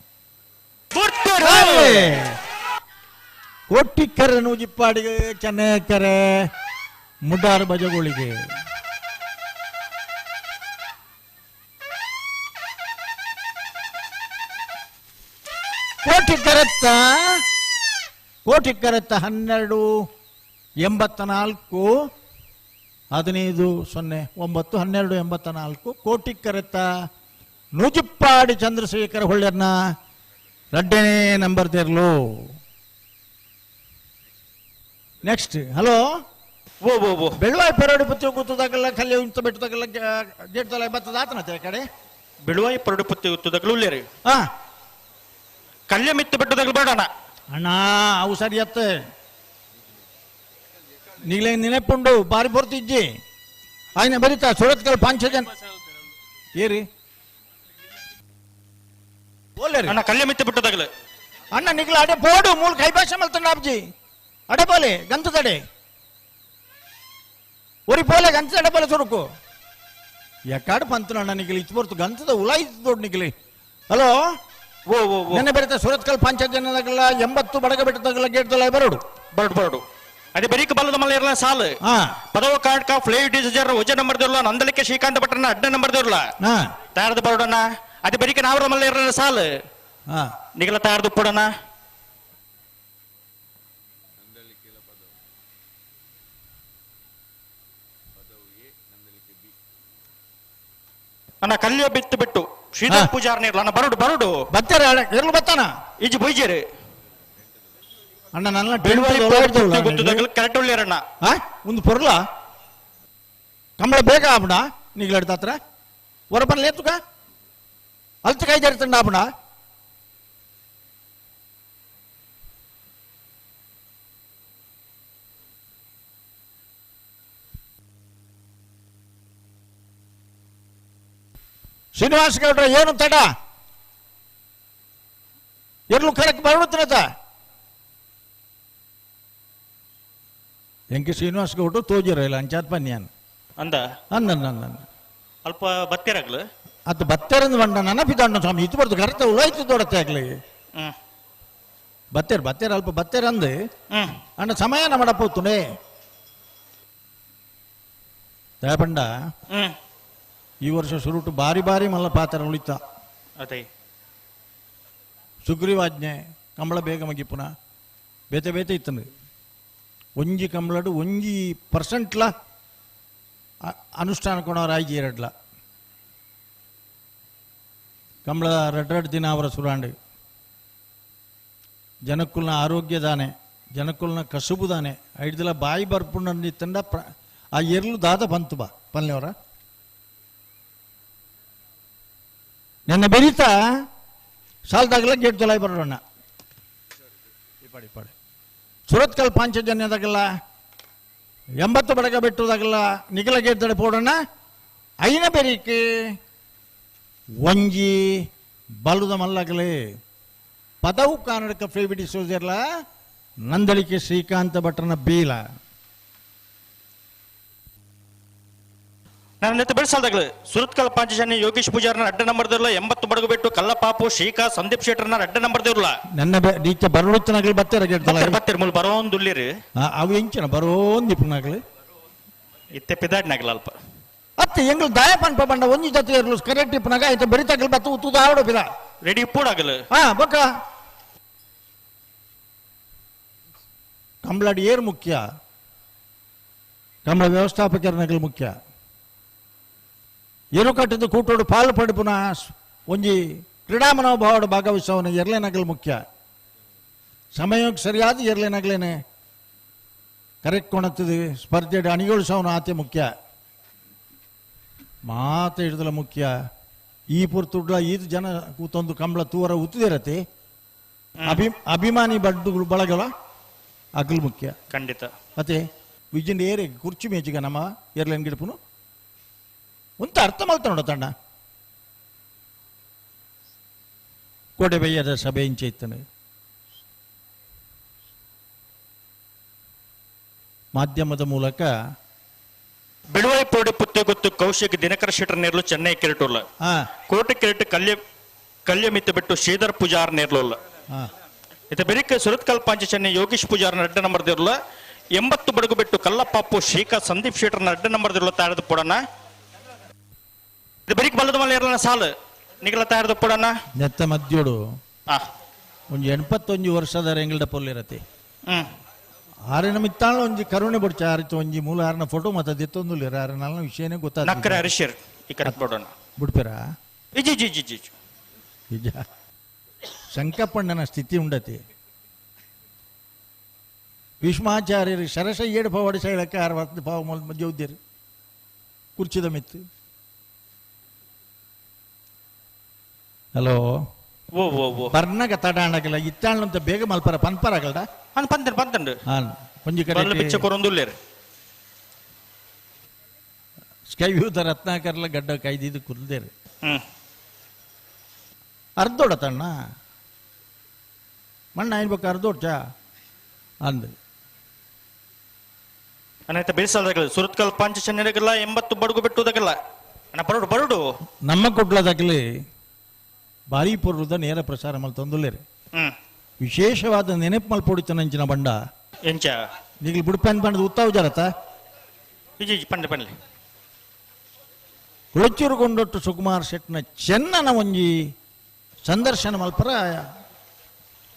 ಕೋಟಿಕೆರೆ ನೂಜಿಪ್ಪಾಡಿಗೆ ಚೆನ್ನೈಕೆರೆ ಮುಡಾರ್ ಬಜಗುಳಿಗೆ ಕೋಟಿಕೆರೆತ್ತ 1284 15/09/1284 ಕೋಟಿಕೆರೆತ್ತ ನೂಜಿಪ್ಪಾಡಿ ಚಂದ್ರಶೇಖರ ಹೊಳ್ಳೆರ್ನ 2ನೇ ನಂಬರ್ ತೆರ್ಲು. ನೆಕ್ಸ್ಟ್ ಹಲೋ ಓ ಓ ಓ ಬೆಳವಾಯಿ ಪೆರೋಡಿ ಪುತ್ತಿ ಕೂತದಾಗಲ್ಲ ಕಲ್ಯ ಉಂಟ ಬೆಟ್ಟದಾಗಲ್ಲ ಗೇಟ್ ತಲೆ ಬತ್ತದ ಆತನತೆ ಕಡೆ ಬಿಳುವಾಯಿ ಪರಡು ಪುತ್ತಿ ಉತ್ತದಾಗಲು ಉಳ್ಳೇರಿ ಹಾ ಕಲ್ಯ ಮಿತ್ತು ಬೆಟ್ಟದಾಗಲು ಬೇಡಣ ಅಣ್ಣ ಅವು ಸರಿ ಅತ್ತೆ ನೀಲೇ ನೆನಪುಂಡು ಬಾರಿ ಬರ್ತಿಜ್ಜಿ ಆಯ್ನ ಬರೀತಾ ಸುರತ್ಕಲ್ ಪಾಂಚಜನ್ ಏರಿ ಅಣ್ಣ ಕಲ್ಯ ಮಿತ್ತು ಬಿಟ್ಟದಾಗಲು ಅಣ್ಣ ನಿಗ್ಲ ಅಡೆ ಬೋಡು ಮೂಲ ಕೈಭಾಷೆ ಮಲ್ತಂಡ ಅಬ್ಜಿ ಅಡೆ ಬೋಲೆ ಗಂತದಡೆ ಒರಿ ಪೋಲೆ ಗಂತದಡೆ ಬೋಲೆ ಸುರುಕು ಯಾಕಾಡು ಪಂತನ ಅಣ್ಣ ನಿಗ್ಲಿ ಇತ್ತು ಬರ್ತು ಗಂತದ ಉಲಾಯಿತು ದೊಡ್ಡ ನಿಗ್ಲಿ. ಹಲೋ ಓ ಓ ನೆನ್ನೆ ಬರೀತಾ ಸುರತ್ಕಲ್ ಪಾಂಚಜನ್ಯದಾಗಲ್ಲ 80 ಬಡಗ ಬೆಟ್ಟದಾಗಲ್ಲ ಗೇಟ್ ತಲೆ ಬರೋಡು ಬರಡು ಅದೇ ಬರೀಕ ಬಲ್ಲದ ಮಲ್ಲ ಇರಲ್ಲ ಸಾಲು ಪದವ ಕಾರ್ಡ್ ಫ್ಲೇವ್ ಡಿಸೈಜರ್ ಒಜ ನಂಬರ್ ದೇವ್ರಲ್ಲ ನಂದಲಿಕ್ಕೆ ಶ್ರೀಕಾಂತ ಭಟ್ರನ ಅಡ್ಡ ನಂಬರ್ ದೇವ್ರಲ್ಲ ತಯಾರದ ಬರೋಡಣ್ಣ ಅದೇ ಬರೀಕ ನಾವ್ರ ಮಲ್ಲ ಇರಲ್ಲ ಸಾಲು ನಿಗಲ ತಯಾರದು ಪಡೋಣ ಅಣ್ಣ ಕಲ್ಯ ಬಿತ್ತು ಬಿಟ್ಟು ಶ್ರೀಧರ್ ಪೂಜಾರನೇ ಇರಲ್ಲ ಅಣ್ಣ ಬರೋಡು ಬರ್ತಾರೆ ಎರ್ಲು ಬರ್ತಾನ ಈಜು ಬೈಜೇರಿ ಅಣ್ಣ ನನ್ನ ಕರೆಕ್ಟ್ ಉಳ್ಳೇರಣ್ಣ ಒಂದು ಪೊರ್ಲ ಕಂಬಳ ಬೇಗ ಆಪಣ ನೀಗ್ಲಾಡ್ತಾತ್ರ ಹೊರಬನ್ ಲೇತುಕ ಅಲ್ತ ಕೈ ಜರಿತಂಡ ಆಪಣ ಶ್ರೀನಿವಾಸ ಗೌಡ್ರ ಏನು ತಡ ಎರ್ಲು ಕರಕ್ ಬರುತ್ತನತ ಎಂಕೆ ಶ್ರೀನಿವಾಸ್ ಗೌಡ್ರು ತೋಜಿರ ಇಲ್ಲ ಅಂಚಾತ್ ಪನ್ಯಾನ್ ಅಂದ ಅಂದ ಅಲ್ಪ ಬತ್ತಿರಾಗ್ಲು ಅದು ಬತ್ತೇರಂದು ಬಂಡ ನೆನಪಿದಂಡ ಸ್ವಾಮಿ ಇದು ಬರ್ದು ಕರೆಕ್ಟ್ ಉಳಾಯ್ತು ದೊಡತ್ತೆ ಆಗ್ಲಿ ಹ್ಮ್ ಬತ್ತೇರ್ ಅಲ್ಪ ಬತ್ತೇರ್ ಅಂದು ಹ್ಮ್ ಅಣ್ಣ ಸಮಯ ಮಾಡಪ್ಪೋತುನೆ ದಯಪಂಡ ಹ್ಮ್ ಈ ವರ್ಷ ಸುರುಟು ಬಾರಿ ಬಾರಿ ಮಲ್ಲ ಪಾತ್ರ ಉಳಿತ ಅದೇ ಸುಗ್ರೀವಾಜ್ಞೆ ಕಂಬಳ ಬೇಗ ಮಗಿಪುನ ಬೇತೆ ಬೇತೆ ಇತ್ತಂದು ಒಂಜಿ ಕಂಬಳಡು 1% ಅನುಷ್ಠಾನ ಕೊಣವ್ರು ಆಯ್ಜಿ ಎರಡ್ಲ ಕಂಬಳ ரெண்டு ದಿನ ಅವರ ಸುರಾಂಡು ಜನಕ್ಕುಲ್ನ ಆರೋಗ್ಯ ದಾನೆ ಜನಕ್ಕುಲ್ನ ಕಸುಬು ದಾನೆ ಐಡ್ದಲ ಬಾಯಿ ಬರ್ಪುಂಡ ಆ ಎರ್ಲು ದಾದ ಬಂತು ಬಾ ಪಲ್ಲೆಯವರ ನನ್ನ ಬೆರೀತಾ ಸಾಲ್ದಾಗಲ ಗೇಟ್ ಜೊಲಾಯಿ ಬರೋಣ ಪಡಿ ಸುರತ್ಕಲ್ ಪಾಂಚಜನ್ಯದಾಗಲ್ಲ 80 ಬಡಗ ಬೆಟ್ಟದಾಗಲ್ಲ ನಿಗಲ ಗೇಟ್ ದಡೆ ಪೋಡೋಣ ಐನ ಬೆರೀಕೆ ಒಂಜಿ ಬಲುದ ಮಲ್ಲಗಲೇ ಪದವು ಕನ್ನಡಕ ಫ್ರೀ ಬಿಡಿಸೋದಿರಲ್ಲ ನಂದಳಿಕೆ ಶ್ರೀಕಾಂತ ಭಟ್ರನ ಬೀಲ ನನ್ನ ನೆತ್ತ ಬೆಳೆಸಾಲ್ದಾಗ್ಲು ಸುರತ್ಕಲ್ ಪಾಂಚಜನ್ಯ ಯೋಗೇಶ್ ಪೂಜಾರ್ನ ಅಡ್ಡ ನಂಬರ್ ದೇವ್ರಲ್ಲ 80 ಬಡಗು ಬಿಟ್ಟು ಕಲ್ಲಪಾಪು ಶ್ರೀಕಾ ಸಂದೀಪ್ ಶೆಟ್ಟರ್ನ ಅಡ್ಡ ನಂಬರ್ ದೇವ್ರಲ್ಲ ನನ್ನ ರೀಚ ಬರೋತ್ತನಾಗಲಿ ಬತ್ತೇರ ಬತ್ತೇರ್ ಮೂಲ ಬರೋಂದುಲ್ಲಿರಿ ಅವು ಎಂಚಿನ ಬರೋಂದಿಪ್ಪನಾಗಲಿ ಇತ್ತೆ ಪಿದಾಡ್ನಾಗಲ್ಲ ಅಲ್ಪ ಅತ್ತೆ ಎಂಗ್ಳು ದಾಯ ಪನ್ಪ ಬಂಡ ಒಂಜಿ ಜೊತೆ ಇರ್ಲು ಕರೆಕ್ಟ್ ಇಪ್ಪನಾಗ ಆಯ್ತು ಬರಿತಾಗಲಿ ಬತ್ತು ಉತ್ತುದ ಆವಡ ಪಿದ ರೆಡಿ ಪೂಡಾಗಲ್ಲ ಬೊಕ್ಕ ಕಂಬಳಾಡಿ ಏರ್ ಮುಖ್ಯ ಕಂಬಳ ವ್ಯವಸ್ಥಾಪಕರನಗಲು ಮುಖ್ಯ ಏರು ಕಟ್ಟಿದ ಕೂಟೋಡು ಪಾಲು ಪಡಿಪುನ ಒಂಜಿ ಕ್ರೀಡಾ ಮನೋಭಾವದ ಭಾಗವಹಿಸವನ ಎರ್ಲೆನಗಲು ಮುಖ್ಯ ಸಮಯಕ್ಕೆ ಸರಿಯಾದ ಎರ್ಲೆನಗಲೇನೆ ಕರೆಕ್ಟ್ ಕೊಣತ್ತದೆ ಸ್ಪರ್ಧೆ ಅಣಿಗೊಳಿಸವನು ಆತೆ ಮುಖ್ಯ ಮಾತ ಹಿಡಿದಲ ಮುಖ್ಯ ಈ ಪುರ್ತುಡ್ಲ 5 ಜನ ಕೂತೊಂದು ಕಂಬಳ ತೂವರ ಉತ್ತಿದಿರತ್ತೆ ಅಭಿಮಾನಿ ಬಡ್ಡುಗಳು ಬಳಗಲ ಅಗಲು ಮುಖ್ಯ ಖಂಡಿತ ಮತ್ತೆ ವಿಜಯನ್ ಏರೆ ಕುರ್ಚಿ ಮೇಚಿಗ ನಮ್ಮ ಏರ್ಲೈನ್ ಗಿಡಪುನು ಒಂತ ಅರ್ಥ ಮಾಡ್ತಾ ನೋಡ ತಂಡ ಕೊಡೆಬೆಯ್ಯದ ಸಭೆ ಇಂಚೆ ಇತ್ತನೆ ಮಾಧ್ಯಮದ ಮೂಲಕ ಬಿಡುವೈ ಪೋಡಿ ಪುತ್ತೆ ಗೊತ್ತು ಕೌಶಿಕ್ ದಿನಕರ ಶೆಟ್ಟರ್ ನೇರ್ಲು ಚೆನ್ನೈ ಕಿರಟುಲ್ಲ ಕೋಟೆ ಕಿರಟು ಕಲ್ಯ ಮಿತ್ತು ಬಿಟ್ಟು ಶ್ರೀಧರ್ ಪೂಜಾರ್ ನೇರ್ಲುಲ್ಲ ಇತ ಬೆರಿಕ ಸುರತ್ಕಲ್ ಪಾಂಚಜನ್ಯ ಯೋಗೇಶ್ ಪೂಜಾರ್ನ ಅಡ್ಡ ನಂಬರ್ ದಿರ್ಲ 80 ಬಡಗು ಬಿಟ್ಟು ಕಲ್ಲಪಾಪು ಶ್ರೀಕಾ ಸಂದೀಪ್ ಶೆಟ್ಟರ್ನ ಅಡ್ಡ ನಂಬರ್ ದಿರ್ಲ ತಾಡದ ಪುಡಣ ಇದು ಬೆರಿಕ ಬಲ್ಲದ ಮಲ್ಲ ಇರಲ್ಲ ಸಾಲು ನಿಗಲ ತಾಡದ ಪುಡಣ ನೆತ್ತ ಮದ್ಯೋಡು ಒಂದು 81 ವರ್ಷದ ಎಂಗಲ್ಡ ಪೊಲ್ಲಿರತ್ತೆ ಆರಿನ ಮಿತ್ತಾಳ ಒಂಜಿ ಕರುಣೆ ಬಡ್ಚ ಆರಿತು ಒಂಜಿ ಮೂಲ ಆರಿನ ಫೋಟೋ ಮತ್ತ ದಿತ್ತೊಂದುಲ್ಲೇರ ಆರಿನ ವಿಷಯನೇ ಗೊತ್ತಾಗ ನಕ್ಕರೆ ಹರಿಶರ್ ಈ ಕರೆಕ್ಟ್ ಬಿಡೋಣ ಬಿಡ್ಪೇರ ಇಜಿ ಜಿ ಜಿ ಜಿ ನಿಜ ಶಂಕಪ್ಪಣ್ಣನ ಸ್ಥಿತಿ ಉಂಡತಿ ಭೀಷ್ಮಾಚಾರ್ಯರು ಶರಶ 7 ಪವಾಡಿ ಶೈಲಕ್ಕೆ 60 ಪಾವ ಮಧ್ಯ ಉದ್ದೇರು ಕುರ್ಚಿದ ಮಿತ್ತು ಹಲೋ ಓ ಓ ಓ ಬರ್ನಗ ತಡಾಣಗಲ್ಲ ಇತ್ತಾಳಂತ ಬೇಗ ಮಲ್ಪರ ಪನ್ಪರಾಗಲ್ದ ಪಂತಂಡು ಕೊಂಚ ಕಡೆ ಪಿಚ್ಚ ಕೊರೊಂದುಲ್ಲೇರು ಸ್ಕೈ ವ್ಯೂದ ರತ್ನಾಕರ್ಲ ಗಡ್ಡ ಕೈದಿದ್ದು ಕುಲ್ದೇರು ಅರ್ಧೋಡತಣ್ಣ ಮಣ್ಣ ಆಯ್ಬೇಕು ಅರ್ಧೋಡ್ಚ ಅಂದು ಅನೈತ ಬೇಸಲ್ದಾಗಲ್ಲ ಸುರತ್ಕಲ್ ಪಾಂಚಜನ್ಯದಾಗಲ್ಲ 80 ಬಡಗು ಬಿಟ್ಟುದಾಗಲ್ಲ ಅಣ್ಣ ಬರೋಡು ಬರೋಡು ನಮ್ಮ ಕೊಡ್ಲದಾಗಲಿ ಬಾರಿ ಪೂರ್ವದ ನೇರ ಪ್ರಸಾರ ಮಲ್ ತೊಂದುಲ್ಲೇರು ವಿಶೇಷವಾದ ನೆನಪು ಮಲ್ಪೊಡಿತನಂಚಿನ ಬಂಡ ಎಂಚ ಈಗಲಿ ಬುಡ್ಪೆನ್ ಬಂಡದ ಉತ್ತಾವ ಜರತ ಇಜಿ ಪಂಡೆ ಪಂಡ್ಲಿ ಕುಳಚೂರುಗೊಂಡೊಟ್ಟು ಸುಕುಮಾರ್ ಶೆಟ್ನ ಚೆನ್ನನ ಒಂಜಿ ಸಂದರ್ಶನ ಮಲ್ಪರ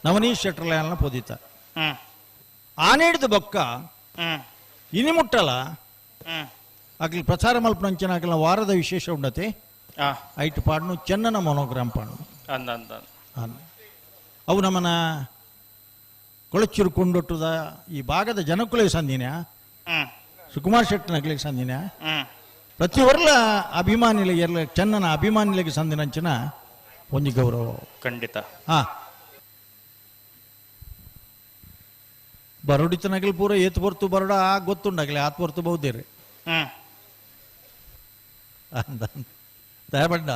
ನವನೀಶ್ ಶೆಟ್ರಲ ಪೋದಿತ ಆನೇಡಿದ ಬೊಕ್ಕ ಇನಿ ಮುಟ್ಟಲ ಆಗ್ಲಿ ಪ್ರಚಾರ ಮಲ್ಪನಂಚಿನ ಆಗ್ಲ ವಾರದ ವಿಶೇಷ ಉಂಡತೆ ಐಟ್ ಪಾಡ್ನು ಚೆನ್ನನ ಮೊನೋಗ್ರಾಮ್ ಪಾಡ್ನು ಅವು ನಮ್ಮನ ಕೊಳಚೂರು ಕೊಂಡೊಟ್ಟುದ ಈ ಭಾಗದ ಜನಕ್ಕುಲೆ ಸಂದಿನ ಸುಕುಮಾರ್ ಶೆಟ್ಟನಗ್ಲಿಗೆ ಸಂದಿನ ಪ್ರತಿ ವರ್ಲ ಅಭಿಮಾನಿಗಳಿಗೆ ಎಲ್ಲ ಚೆನ್ನನ ಅಭಿಮಾನಿಗಳಿಗೆ ಸಂದಿನಂಚಿನ ಒಂಜಿ ಗೌರವ ಖಂಡಿತ ಬರೋಡಿತನಗಲ್ ಪೂರ ಏತ್ ಬರ್ತು ಬರೋಡ ಗೊತ್ತುಂಡಾಗಲಿ ಆತ್ ಬರ್ತು ಬಹುದೇರಿ ದಯಬಂಡ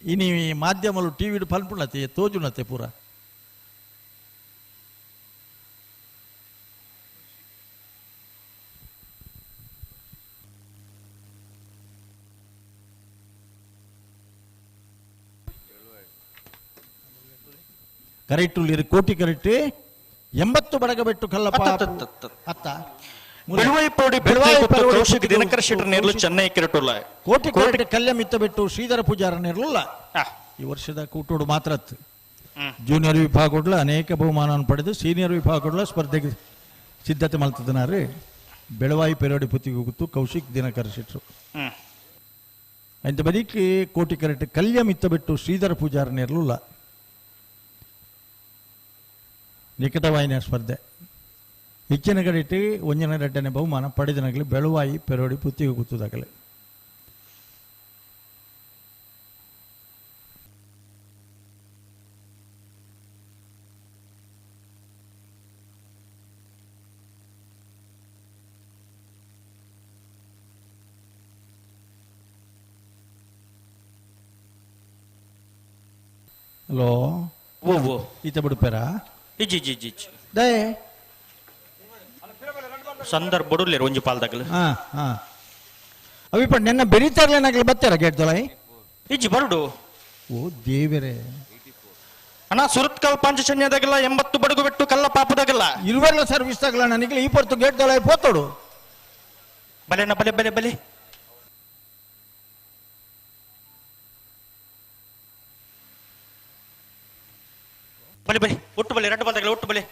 ಇನಿ ಮಾಧ್ಯಮಲು ಟಿವಿ ಫಲ್ಪುಣತೆ ತೋಜುನತೆ ಪೂರ ಕರೆಕ್ಟುಲ್ಲಿರು ಕೋಟಿ ಕರೆಕ್ಟ್ 80 ಬಡಗಬೆಟ್ಟು ಕಲ್ಲಪ್ಪ ಅತ್ತ ಬೆಳುವಾಯಿ ಪೌಡಿ ಬೆಳುವಾಯಿ ಪೌಡಿ ಕೌಶಿಕ್ ದಿನಕರ ಶೆಟ್ಟರ್ ನೇರ್ಲು ಚೆನ್ನೈ ಕೆರಟುಲ್ಲ ಕೋಟಿ ಕರೆಕ್ಟ್ ಕಲ್ಯ ಮಿತ್ತ ಬಿಟ್ಟು ಶ್ರೀಧರ ಪೂಜಾರ ನೇರ್ಲಲ್ಲ ಈ ವರ್ಷದ ಕೂಟೋಡು ಮಾತ್ರ ಜೂನಿಯರ್ ವಿಭಾಗಗಳ ಅನೇಕ ಬಹುಮಾನವನ್ನು ಪಡೆದು ಸೀನಿಯರ್ ವಿಭಾಗಗಳ ಸ್ಪರ್ಧೆಗೆ ಸಿದ್ಧತೆ ಮಾಡ್ತಿದ್ದಾರೆ. ಬೆಳವಾಯಿ ಪೆರೋಡಿ ಪುತ್ತಿಗೆ ಹೋಗುತ್ತು ಕೌಶಿಕ್ ದಿನಕರ ಶೆಟ್ಟರು ಅಂತ ಬರೀಕಿ ಕೋಟಿ ಕರೆಕ್ಟ್ ಕಲ್ಯ ಮಿತ್ತ ಬಿಟ್ಟು ಶ್ರೀಧರ ಪೂಜಾರ ನೇರ್ಲಲ್ಲ ನಿಕಟವಾಹಿನಿಯ ಸ್ಪರ್ಧೆ ಹೆಚ್ಚಿನ ಕಡೆಟ್ಟು ಒಂಜನ ರೆಡ್ಡನೆ ಬಹುಮಾನ ಪಡೆದನಾಗಲಿ ಬೆಳವಾಯಿ ಪೆರೋಡಿ ಪುತ್ತಿಗೆ ಹೋಗುತ್ತದಾಗಲಿ. ಹಲೋ ಓ ಈತ ಬಿಡುಪೇರಾ ಇಜ್ಜಿ ಜಿ ಜಿ ದೇ ಸಂದರ್ಭ ಬಡುಲ್ಲೇರು ಒಂಜಿ ಪಾಲ್ದಾಗಲು ಹಾ ಹಾ ಅವಿಪ ನೆನ್ನ ಬೆರೀತಾರ್ಲೇನಾಗ್ಲಿ ಬರ್ತಾರ ಗೇಟ್ ದೊಲೈ ಇಜ್ಜಿ ಬರುಡು ಓ ದೇವರೇ ಅಣ್ಣ ಸುರತ್ಕಲ್ ಪಂಚಶನ್ಯದಾಗಲ್ಲ 80 ಬಡಗು ಬಿಟ್ಟು ಕಲ್ಲ ಪಾಪದಾಗಲ್ಲ ಇರುವೆಲ್ಲ ಸರ್ವಿಸ್ ತಗಲ ನನಗೆ ಈ ಪೊರ್ತು ಗೇಟ್ ದೊಲೈ ಪೋತೋಡು ಬಲೆನ ಬಲೆ ಬಲೆ ಬಲೆ ಬಲೆ ಬಲೆ ಒಟ್ಟು ಬಲೆ ಎರಡು ಪಾಲ್ದಾಗಲ್ಲ ಒಟ್ಟು ಬಲೆ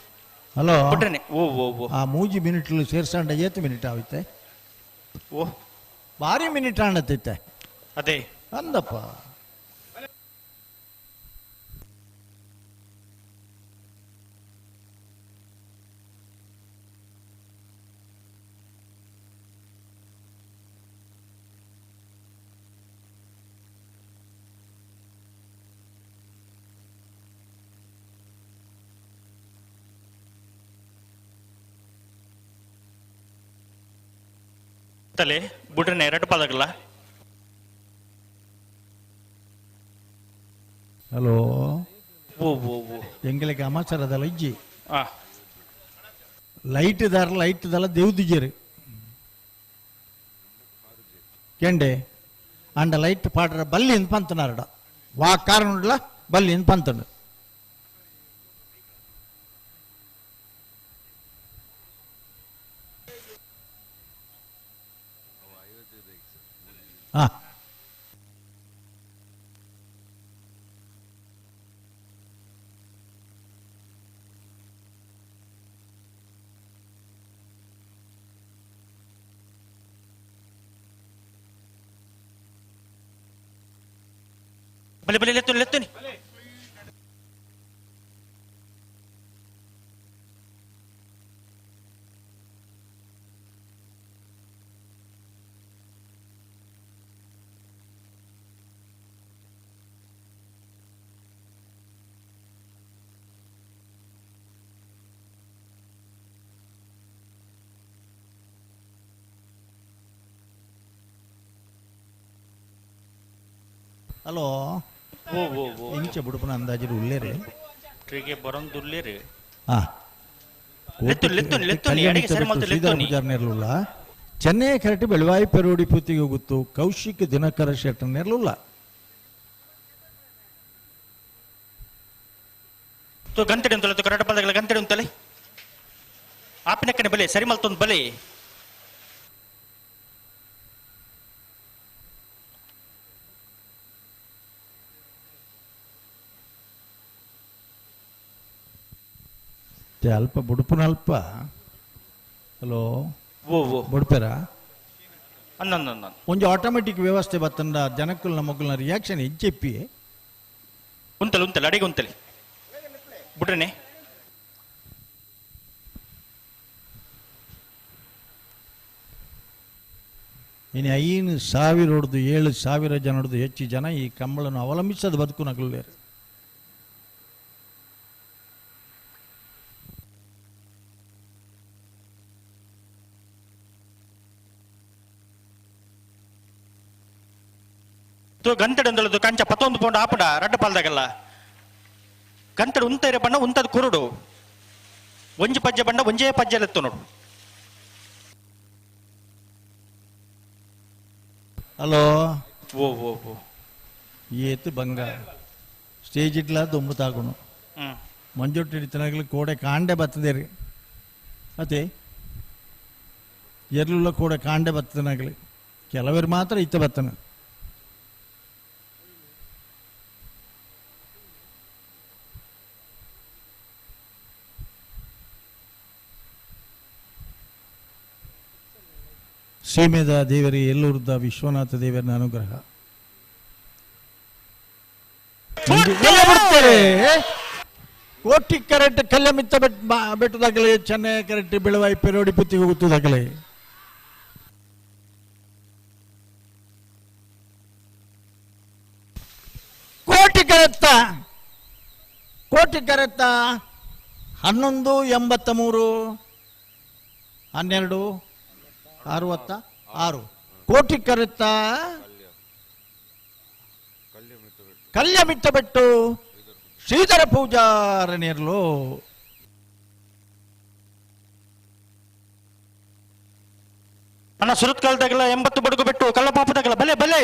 ಹಲೋ ಬಿಟ್ರೇನೆ ಓ ಆ ಮೂಜಿ ಮಿನಿಟ್ಲು ಸೇರ್ಸಂಡ ಏತು ಮಿನಿಟ್ ಆಗುತ್ತೆ ಓ ಭಾರಿ ಮಿನಿಟ್ ಆಣತೈತೆ ಅದೇ ಅಂದಪ್ಪ ತಲೆ ಬಿಟ್ರೇನೆ ಎರಡು ಪಾಲ್ದಾಗಲ್ಲ ಹಲೋ ಓ ಎಂಗಳಿಗೆ ಅಮಾಚಾರದಲ್ಲ ಇಜ್ಜಿ ಆ ಲೈಟ್ ದಲ್ಲ ದೇವ್ದಿಜೇರಿ ಕೆಂಡೆ ಅಂಡ ಲೈಟ್ ಪಾಡ್ರ ಬಲ್ಲಿಂದ ಪಂತನಾರಡ ವಾ ಕಾರಣ ಬಲ್ಲಿಂದ ಪಂತಂಡು ಹಾ ಬಲೆ ಬಲೆ ಲೆತ್ತುನಿ ಲೆತ್ತುನಿ ಹಲೋ ಓ ಇಂಚೆ ಬುಡುಪನ ಅಂದಾಜಿರು ಉಳ್ಳೇರಿ ಟ್ರಿಗೆ ಬರೋಂದುಲ್ಲೇರಿ ಹಾ ಲೆತ್ತುನಿ ಅಡಿಗೆ ಸರಿ ಮಾಡ್ತು ಲೆತ್ತುನಿ ನೆರಳುಲ್ಲ ಚೆನ್ನೈ ಕರೆಕ್ಟ್ ಬೆಳವಾಯಿ ಪೆರೋಡಿ ಪೂತಿಗೆ ಹೋಗುತ್ತು ಕೌಶಿಕ್ ದಿನಕರ ಶೆಟ್ಟರ್ ನೆರಳುಲ್ಲ ಗಂಟೆಡೆ ಉಂಟಲ್ಲ ಕರೆಕ್ಟ್ ಪಾಲ್ದಾಗಲ್ಲ ಗಂಟೆಡೆ ಉಂಟಲೆ ಆಪಿನಕ್ಕನೆ ಬಲೆ ಸರಿ ಮಲ್ತೊಂದು ಬಲೆ ಅಲ್ಪ ಬುಡುಪುನ ಅಲ್ಪ ಹಲೋ ಓ ಬುಡುಪೇರ ಅನ್ನೊಂದು ಒಂಜಿ ಆಟೋಮೆಟಿಕ್ ವ್ಯವಸ್ಥೆ ಬತ್ತಂಡ ಜನಕ್ಕಲ್ನ ಮಕ್ಕಳನ್ನ ರಿಯಾಕ್ಷನ್ ಹೆಚ್ಚೆಪ್ಪಿ ಉಂಟಲ್ಲ ಅಡಿಗೆ ಉಂಟಲೆ ಬಿಟ್ರೇನೆ ಇನ್ನು 5,000 ಹೊಡೆದು 7,000 ಜನ ಹೊಡೆದು ಹೆಚ್ಚು ಜನ ಈ ಕಂಬಳನ್ನು ಅವಲಂಬಿಸದ ಬದುಕು ನಗಲೇರು ಗಂಟೆಡೆ ಒಂದಳದು ಕಂಚ 11 ಪೌಂಡ್ ಆಪಡ ರಡ್ಡ ಪಾಲ್ದಾಗಲ್ಲ ಗಂಟೆಡು ಉಂತೈರೆ ಬಣ್ಣ ಉಂತದ ಕುರುಡು ಒಂಜಿ ಪಜ್ಜೆ ಬಣ್ಣ ಒಂಜೇ ಪಜ್ಜೆಲೆತ್ತು ನೋಡು ಹಲೋ ಓ ಏತು ಬಂಗ ಸ್ಟೇಜ್ ಇಡ್ಲ ದೊಂಬು ತಾಗುಣು ಮಂಜೊಟ್ಟು ಹಿಡಿತನಾಗಲಿ ಕೋಡೆ ಕಾಂಡೆ ಬರ್ತದೆ ರೀ ಅದೇ ಎರ್ಲುಲ್ಲ ಕೋಡೆ ಕಾಂಡೆ ಬರ್ತನಾಗಲಿ ಕೆಲವರು ಮಾತ್ರ ಇತ್ತ ಬತ್ತನ ಸೀಮೆದ ದೇವರಿ ಎಲ್ಲೂರ್ದ ವಿಶ್ವನಾಥ ದೇವರ ಅನುಗ್ರಹ ಕೋಟಿ ಕರೆಂಟ್ ಕಲ್ಯ ಮಿತ್ತ ಬೆಟ್ಟದಾಗಲೇ ಚೆನ್ನೈ ಕರೆಂಟ್ ಬೆಳವಾಯಿ ಪೆರೋಡಿ ಪುತ್ತಿಗೆ ಹೋಗುತ್ತದಾಗಲೇ ಕೋಟಿ ಕರೆತ್ತ 1183 12 66 ಕೋಟಿ ಕರೆತ್ತ ಕಲ್ಯ ಮಿತ್ತಬೆಟ್ಟು ಶ್ರೀಧರ ಪೂಜಾರನೇರ್ಲು ಅಣ್ಣ ಸುರತ್ಕಲ್ದಾಗಲ 80 ಬಡಗು ಬಿಟ್ಟು ಕಳ್ಳಪಾಪದಾಗಲ ಬಲೆ ಬಲೆ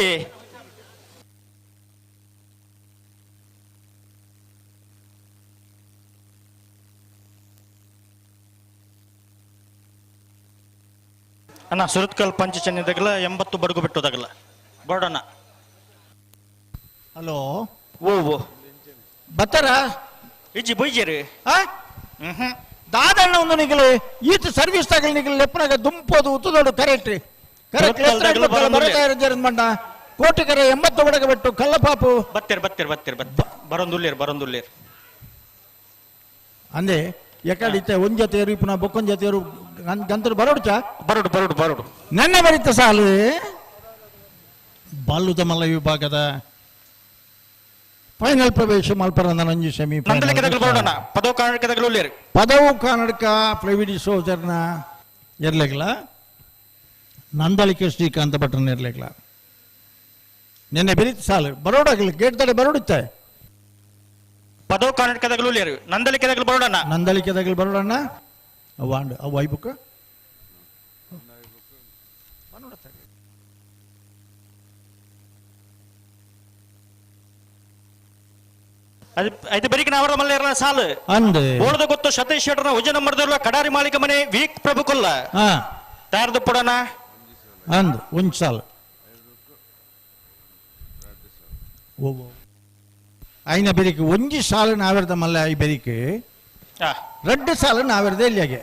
ಅಣ್ಣ ಸುರತ್ಕಲ್ ಪಂಚಚನ್ಯದಾಗಲ 80 ಬಡಗು ಬಿಟ್ಟುದಾಗಲ ಬೋರ್ಡಣ್ಣ ಹಲೋ ಓ ಓ ಬತ್ತಾರ ಇಜ್ಜಿ ಬೈಜರಿ ದಾದಣ್ಣ ಒಂದು ನಿಗಲು ಈತ ಸರ್ವಿಸ್ ತಗಲಿ ನಿಗಲು ಲೆಪ್ಪನಾಗ ದುಂಪೋದು ಉತ್ತದೋಡು ಕರೆಕ್ಟ್ ಮಂಡ ಕೋಟಿ ಕರೆ 80 ಬಡಗ ಬಿಟ್ಟು ಕಳ್ಳಪಾಪು ಬತ್ತೀರ್ ಬರೊಂದುಲ್ಲೇರ್ ಅಂದೆ ಎಕಡಿತ್ತೆ ಒಂದ್ ಜೊತೆಯರು ಪುನಃ ಬೊಕ್ಕೊಂದ್ ಜೊತೆಯರು ಗಂತರು ಬರೋಡು ನೆನ್ನೆ ಬರೀತ ಸಾಲು ಬಾಲುದ ಮಲ್ಲ ವಿಭಾಗದ ಫೈನಲ್ ಪ್ರವೇಶ ಮಲ್ಪರ ನಂಜು ಸೆಮಿ ಪದವು ಕನ್ನಡಕ ಪ್ರವಿಡಿ ಸೋಜರ್ನ ಇರ್ಲಿಲ್ಲ ನಂದಳಿಕೆ ಶ್ರೀಕಾಂತ ಭಟ್ರನ ಇರ್ಲಿಲ್ಲ ನಿನ್ನೆ ಬೆರೀತ ಸಾಲು ಬರೋಡಾಗಲಿ ಗೇಟ್ ತಡೆ ಬರೋಡುತ್ತೆ ಪದವು ಕರ್ನಾಟಕದಾಗಲೂ ನಂದಳಿಕೆದಾಗಲು ಬರೋಡಣ್ಣ ಅವು ಐಬುಕ್ ಐದು ಬರೀಕಿನ ಅವರ ಮಲ್ಲ ಇರಲ್ಲ ಸಾಲು ಅಂದೆ ಓಡದ ಗೊತ್ತು ಸತೀಶ್ ಶೆಟ್ಟರ್ನ ಉಜ ನಂಬರ್ದಲ್ಲ ಕಡಾರಿ ಮಾಲಿಕ ಮನೆ ವೀಕ್ ಪ್ರಭು ಕೊಲ್ಲ ತಯಾರ್ದು ಪುಡಣ ಅಂದ್ ಒಂದ್ ಸಾಲು ಐನ ಬೆರಿಕೆ ಒಂಜಿ ಸಾಲು ನಾವೆರ್ದ ಮಲ್ಲ ಐ ಬೆರಿಕೆ ರೆಡ್ ಸಾಲು ನಾವೆರ್ದ ಇಲ್ಲಿಗೆ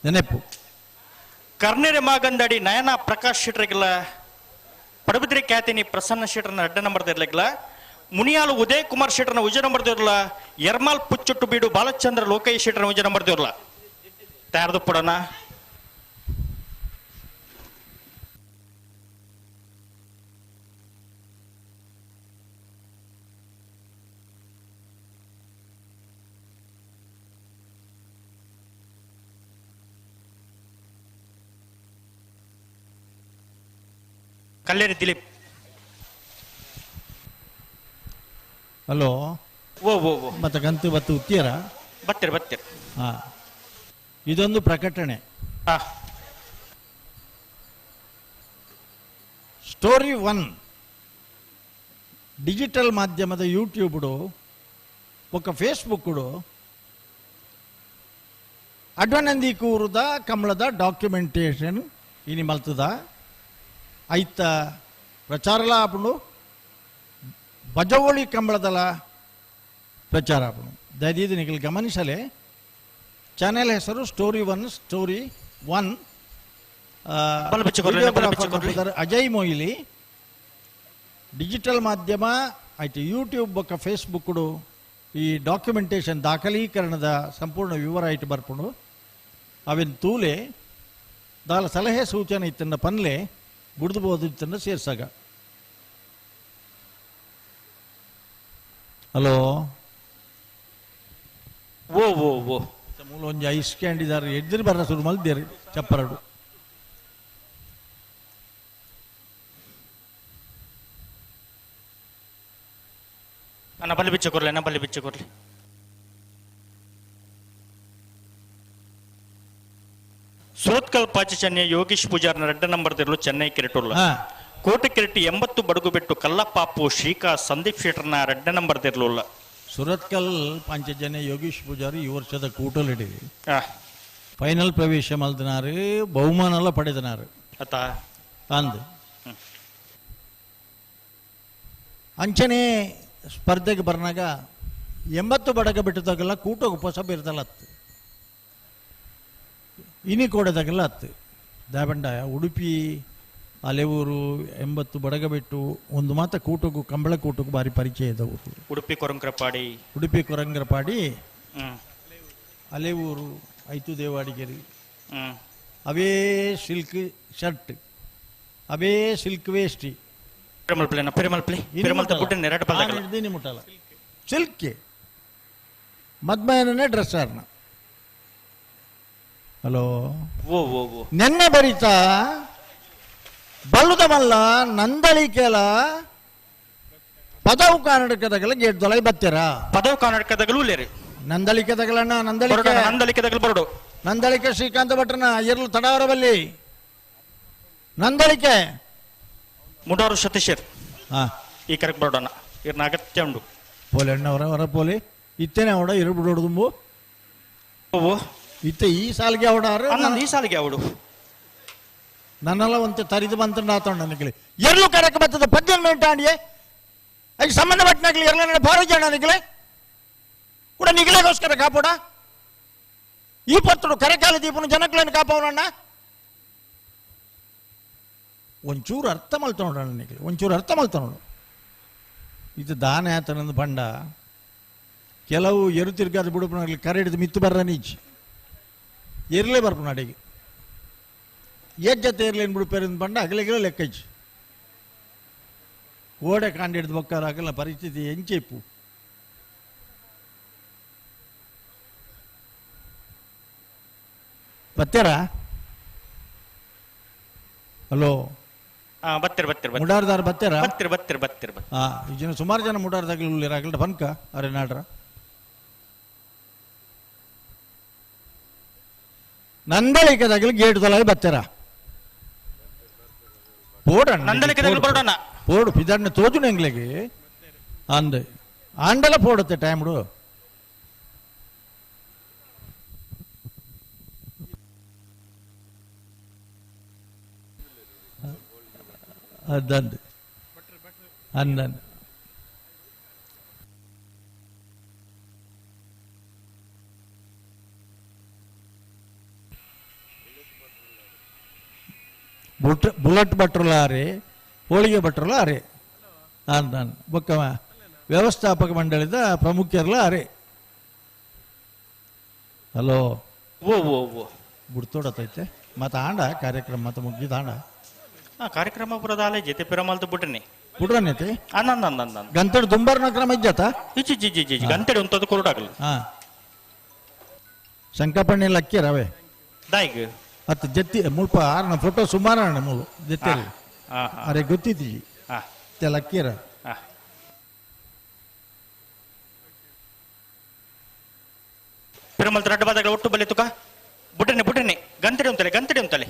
ನೆನಪು ಕರ್ನೇರೆ ಮಾಗಂದಡಿ ನಯನ ಪ್ರಕಾಶ್ ಶೆಟ್ರಿಗಿಲ್ಲ ಪಡಬಿದ್ರಿ ಖ್ಯಾತಿನಿ ಪ್ರಸನ್ನ ಶೆಟ್ರನ ರೆಡ್ ನಂಬರ್ ಇರ್ಲಿಲ್ಲ ಮುನಿಯಾಲು ಉದಯ್ ಕುಮಾರ್ ಶೆಟ್ರನ ಉಜ ನಂಬರ್ ದೇವ್ರಲ್ಲ ಯರ್ಮಾಲ್ ಪುಚ್ಚುಟ್ಟು ಬೀಡು ಬಾಲಚಂದ್ರ ಲೋಕೈ ಶೆಟ್ರನ ಉಜ ನಂಬರ್ ದೇವ್ರಲ್ಲ ತಯಾರ್ದು ಪುಡಣ ಕಲ್ಲೇರಿ ದಿಲೀಪ್ ಹಲೋ ಓ ಮತ್ತೆ ಗಂತು ಬತ್ತು ಉತ್ತೀರ ಬತ್ತೀರ್ ಹಾ ಇದೊಂದು ಪ್ರಕಟಣೆ ಸ್ಟೋರಿ 1 ಡಿಜಿಟಲ್ ಮಾಧ್ಯಮದ ಯೂಟ್ಯೂಬ್ಡು ఒక ಫೇಸ್ಬುಕ್ಡು ಅಡ್ವನಂದಿ ಕೂರುದ ಕಮಲದ ಡಾಕ್ಯುಮೆಂಟೇಶನ್ ಇನಿ ಮಲ್ತದ ಐತ ಪ್ರಚಾರಲ ಆಪುಂಡು ಬಜವಳಿ ಕಂಬಳದಲ ಪ್ರಚಾರ ಆಪುಂಡು ದಯದೀದು ನಿಖಿಲ್ ಗಮನಿಸಲೆ ಚಾನೆಲ್ ಹೆಸರು ಸ್ಟೋರಿ 1 ಅಜಯ್ ಮೊಯ್ಲಿ ಡಿಜಿಟಲ್ ಮಾಧ್ಯಮ ಐತೆ ಯೂಟ್ಯೂಬ್ ಬೊಕ್ಕ ಫೇಸ್ಬುಕ್ಡು ಈ ಡಾಕ್ಯುಮೆಂಟೇಶನ್ ದಾಖಲೀಕರಣದ ಸಂಪೂರ್ಣ ವಿವರ ಐಟು ಬರ್ಪುಂಡು ಅವೆನ್ ತೂಲೆ ದಾಲ ಸಲಹೆ ಸೂಚನೆ ಇತ್ತನ್ನ ಪನ್ಲೆ ಬುಡ್ದುಬೋದು ಇತ್ತನ್ನ ಸೇರ್ಸಾಗ ಹಲೋ ಓ ಮೂಲ ಒಂಜಿ ಐಸ್ ಕ್ಯಾಂಡಿದಾರ ಎದ್ದಿರು ಬರ್ರ ಶುರು ಮಲ್ದೇರಿ ಚಪ್ಪರಡು ನನ್ನ ಬಲ್ಲಿ ಬಿಚ್ಚ ಕೊರ್ಲಿ ಸುರತ್ಕಲ್ ಪಾಚಿ ಚೆನ್ನೈ ಯೋಗೀಶ್ ಪೂಜಾರ್ನ ರೆಡ್ ನಂಬರ್ ತಿರ್ಲು ಚೆನ್ನೈ ಕಿರಟುಲ್ಲ ಕೋಟೆ ಕಿರಟಿ 80 ಬಡಗು ಬಿಟ್ಟು ಕಲ್ಲಪ್ಪಾಪು ಶ್ರೀಕಾ ಸಂದೀಪ್ ಶೆಟ್ಟರ್ನ ರೆಡ್ ನಂಬರ್ ತಿರ್ಲುಲ್ಲ ಸುರತ್ಕಲ್ ಪಂಚಜನ್ಯ ಯೋಗೀಶ್ ಪೂಜಾರಿ ಈ ವರ್ಷದ ಕೂಟಲಿಡಿ ಫೈನಲ್ ಪ್ರವೇಶ ಮಲ್ದಿನಾರು ಬಹುಮಾನ ಪಡೆದಿನಾರು ಅತ್ತ ಅಂದು ಅಂಚನೆ ಸ್ಪರ್ಧೆಗೆ ಬರ್ನಾಗ 80 ಬಡಗ ಬಿಟ್ಟದಾಗೆಲ್ಲ ಕೂಟೋಗ ಹೊಸ ಬೇರ್ದಲ್ಲ ಹತ್ತು ಇನಿ ಕೋಡದಾಗೆಲ್ಲ ಹತ್ತು ದಾಬಂಡಾಯ ಉಡುಪಿ ಅಲೆಯೂರು 80 ಬಡಗ ಬಿಟ್ಟು ಒಂದು ಮಾತ ಕೂಟಗೂ ಕಂಬಳ ಕೂಟಗೂ ಭಾರಿ ಪರಿಚಯ ಇದ್ದವರು ಉಡುಪಿ ಕೊರಂಗ್ರಪಾಡಿ ಅಲೆಯೂರು ಐತು ದೇವಾಡಿಗೆರಿ ಅವೇ ಸಿಲ್ಕ್ ಶರ್ಟ್ ಅವೇ ಸಿಲ್ಕ್ ವೇಸ್ಟಿ ಮುಟ್ಟಲ್ಲ ಸಿಲ್ಕ್ ಮದ್ಮಯನೇ ಡ್ರೆಸ್ ಆರ್ನ ಹಲೋ ನೆನ್ನೆ ಬರೀತಾ ಬಲ್ಲುದ ಮಲ್ಲ ನಂದಳಿಕೆಲ ಪದವು ಕರ್ನಾಟಕದಾಗಲ ಗೇಟ್ ದೊಲೈ ಬತ್ತೀರ ಪದವು ಕರ್ನಾಟಕದಾಗಲೂ ಇಲ್ಲೇರಿ ನಂದಳಿಕೆದಾಗಲಣ್ಣ ನಂದಲಿಕೆದಾಗಲು ಬರೋಡು ನಂದಳಿಕೆ ಶ್ರೀಕಾಂತ ಭಟ್ರನ ಇರ್ಲು ತಡವರ ಬಲ್ಲಿ ನಂದಳಿಕೆ ಮುಡೋರು ಸತೀಶರ್ ಈ ಕರೆಕ್ಟ್ ಬರೋಡಣ್ಣ ಇರ್ನ ಅಗತ್ಯ ಉಂಡು ಪೋಲೆ ಅಣ್ಣವರ ಹೊರ ಪೋಲೆ ಇತ್ತೇನೆ ಅವಡ ಇರು ಬಿಡೋಡು ತುಂಬು ಇತ್ತೆ ಈ ಸಾಲಿಗೆ ಅವಡಾರು ಈ ಸಾಲಿಗೆ ಅವಡು ನನ್ನೆಲ್ಲ ಒಂದು ತರಿದು ಬಂತ ನಾತೊಂಡ ನಿಕ್ಲಿ ಎರ್ಲು ಕರೆಕ್ ಬರ್ತದ 18 ಮಿನಿಟ್ ಆಡಿಯೇ ಅದಕ್ಕೆ ಸಂಬಂಧಪಟ್ಟನಾಗ್ಲಿ ಎಲ್ಲ ಭಾರಿ ಜನ ನಿಕ್ಲೆ ಕೂಡ ನಿಗಲೆಗೋಸ್ಕರ ಕಾಪೋಡ ಈ ಪತ್ತಡು ಕರೆಕಾಲ ದೀಪನು ಜನಕ್ಲೇನು ಕಾಪವನಣ್ಣ ಒಂಚೂರು ಅರ್ಥ ಮಲ್ತ ನೋಡೋಣ ನಿಕ್ಲಿ ಒಂಚೂರು ಅರ್ಥ ಮಲ್ತ ನೋಡು ಇದು ದಾನ ಆತನಂದು ಬಂಡ ಕೆಲವು ಎರು ತಿರ್ಗಾದ ಬಿಡುಪನಾಗ್ಲಿ ಕರೆ ಹಿಡಿದು ಮಿತ್ತು ಬರ್ರ ನೀಚಿ ಇರ್ಲೇ ಬರ್ಪು ಅಡಿಗೆ ಜೊತೆ ಇರ್ಲೇನು ಬಿಡುಪೇರಿಂದ ಬಂಡ ಅಗಲಿಗೆ ಲೆಕ್ಕಜ್ಜಿ ಓಡೆ ಕಾಂಡಿಡ್ದು ಬೊಕ್ಕಾರ ಆಗಲ್ಲ ಪರಿಸ್ಥಿತಿ ಎಂಚೇಪು ಬತ್ತಾರ ಹಲೋ ಮುಡಾರ್ದಾರ ಬತ್ತಾರ ಈ ಜನ ಸುಮಾರು ಜನ ಮುಡಾರ್ದಾಗಲಿರಾಗಲ್ಡ ಬನ್ಕ ಅರೆ ನಾಡ್ರ ನಂದಳಿಕೆದಾಗಲಿ ಗೇಟ್ ತೊಲಾಗಿ ಬತ್ತಾರ போடு பிதான தோஜுன எங்களுக்கு அந்த ஆண்டல போடுத்த டைம்டு அதான் அண்ணன் ಬುಲೆಟ್ ಭಟ್ರಲ್ಲ ಅರೆ ಹೋಳಿಗೆ ಭಟ್ರಲ್ಲ ಅರೆ ನಾನು ಬೊಕ್ಕ ವ್ಯವಸ್ಥಾಪಕ ಮಂಡಳಿದ ಪ್ರಮುಖರಲ್ಲ ಅರೆ ಹಲೋ ಬಿಡ್ತೋಡತೈತೆ ಮತ್ತ ಆಂಡ ಕಾರ್ಯಕ್ರಮ ಮತ್ತ ಮುಗಿದ ಆಂಡ ಕಾರ್ಯಕ್ರಮ ಬರೋದಾಲೆ ಜೊತೆ ಪಿರಮಾಲ್ದು ಬಿಡ್ರನೈತೆ ಗಂಟೆಡು ದುಂಬರ್ನ ಕ್ರಮ ಇಜ್ಜತ ಗಂಟೆಡು ಅಂತದ್ದು ಕೊರಡಾಗಲ್ಲ ಶಂಕಪಣ್ಣಿ ಲಕ್ಕಿರ ಅವೇ ದಾಯಿಗ್ ಅತ್ತ ಜತ್ತಿ ಮುಲ್ಪ ಆರನ ಫೋಟೋ ಸುಮಾರಣ ಮೂಲು ಜತ್ತಿ ಅರೆ ಗೊತ್ತಿದ್ದೀಜಿ ಲಕ್ಕಿರ ಪಿರಮಲ್ ರಡ್ಡ ಬಾದಗಳ ಒಟ್ಟು ಬಲೆ ತುಕ ಬುಡ್ಡನೆ ಗಂಟೆಡೆ ಉಂತಲೆ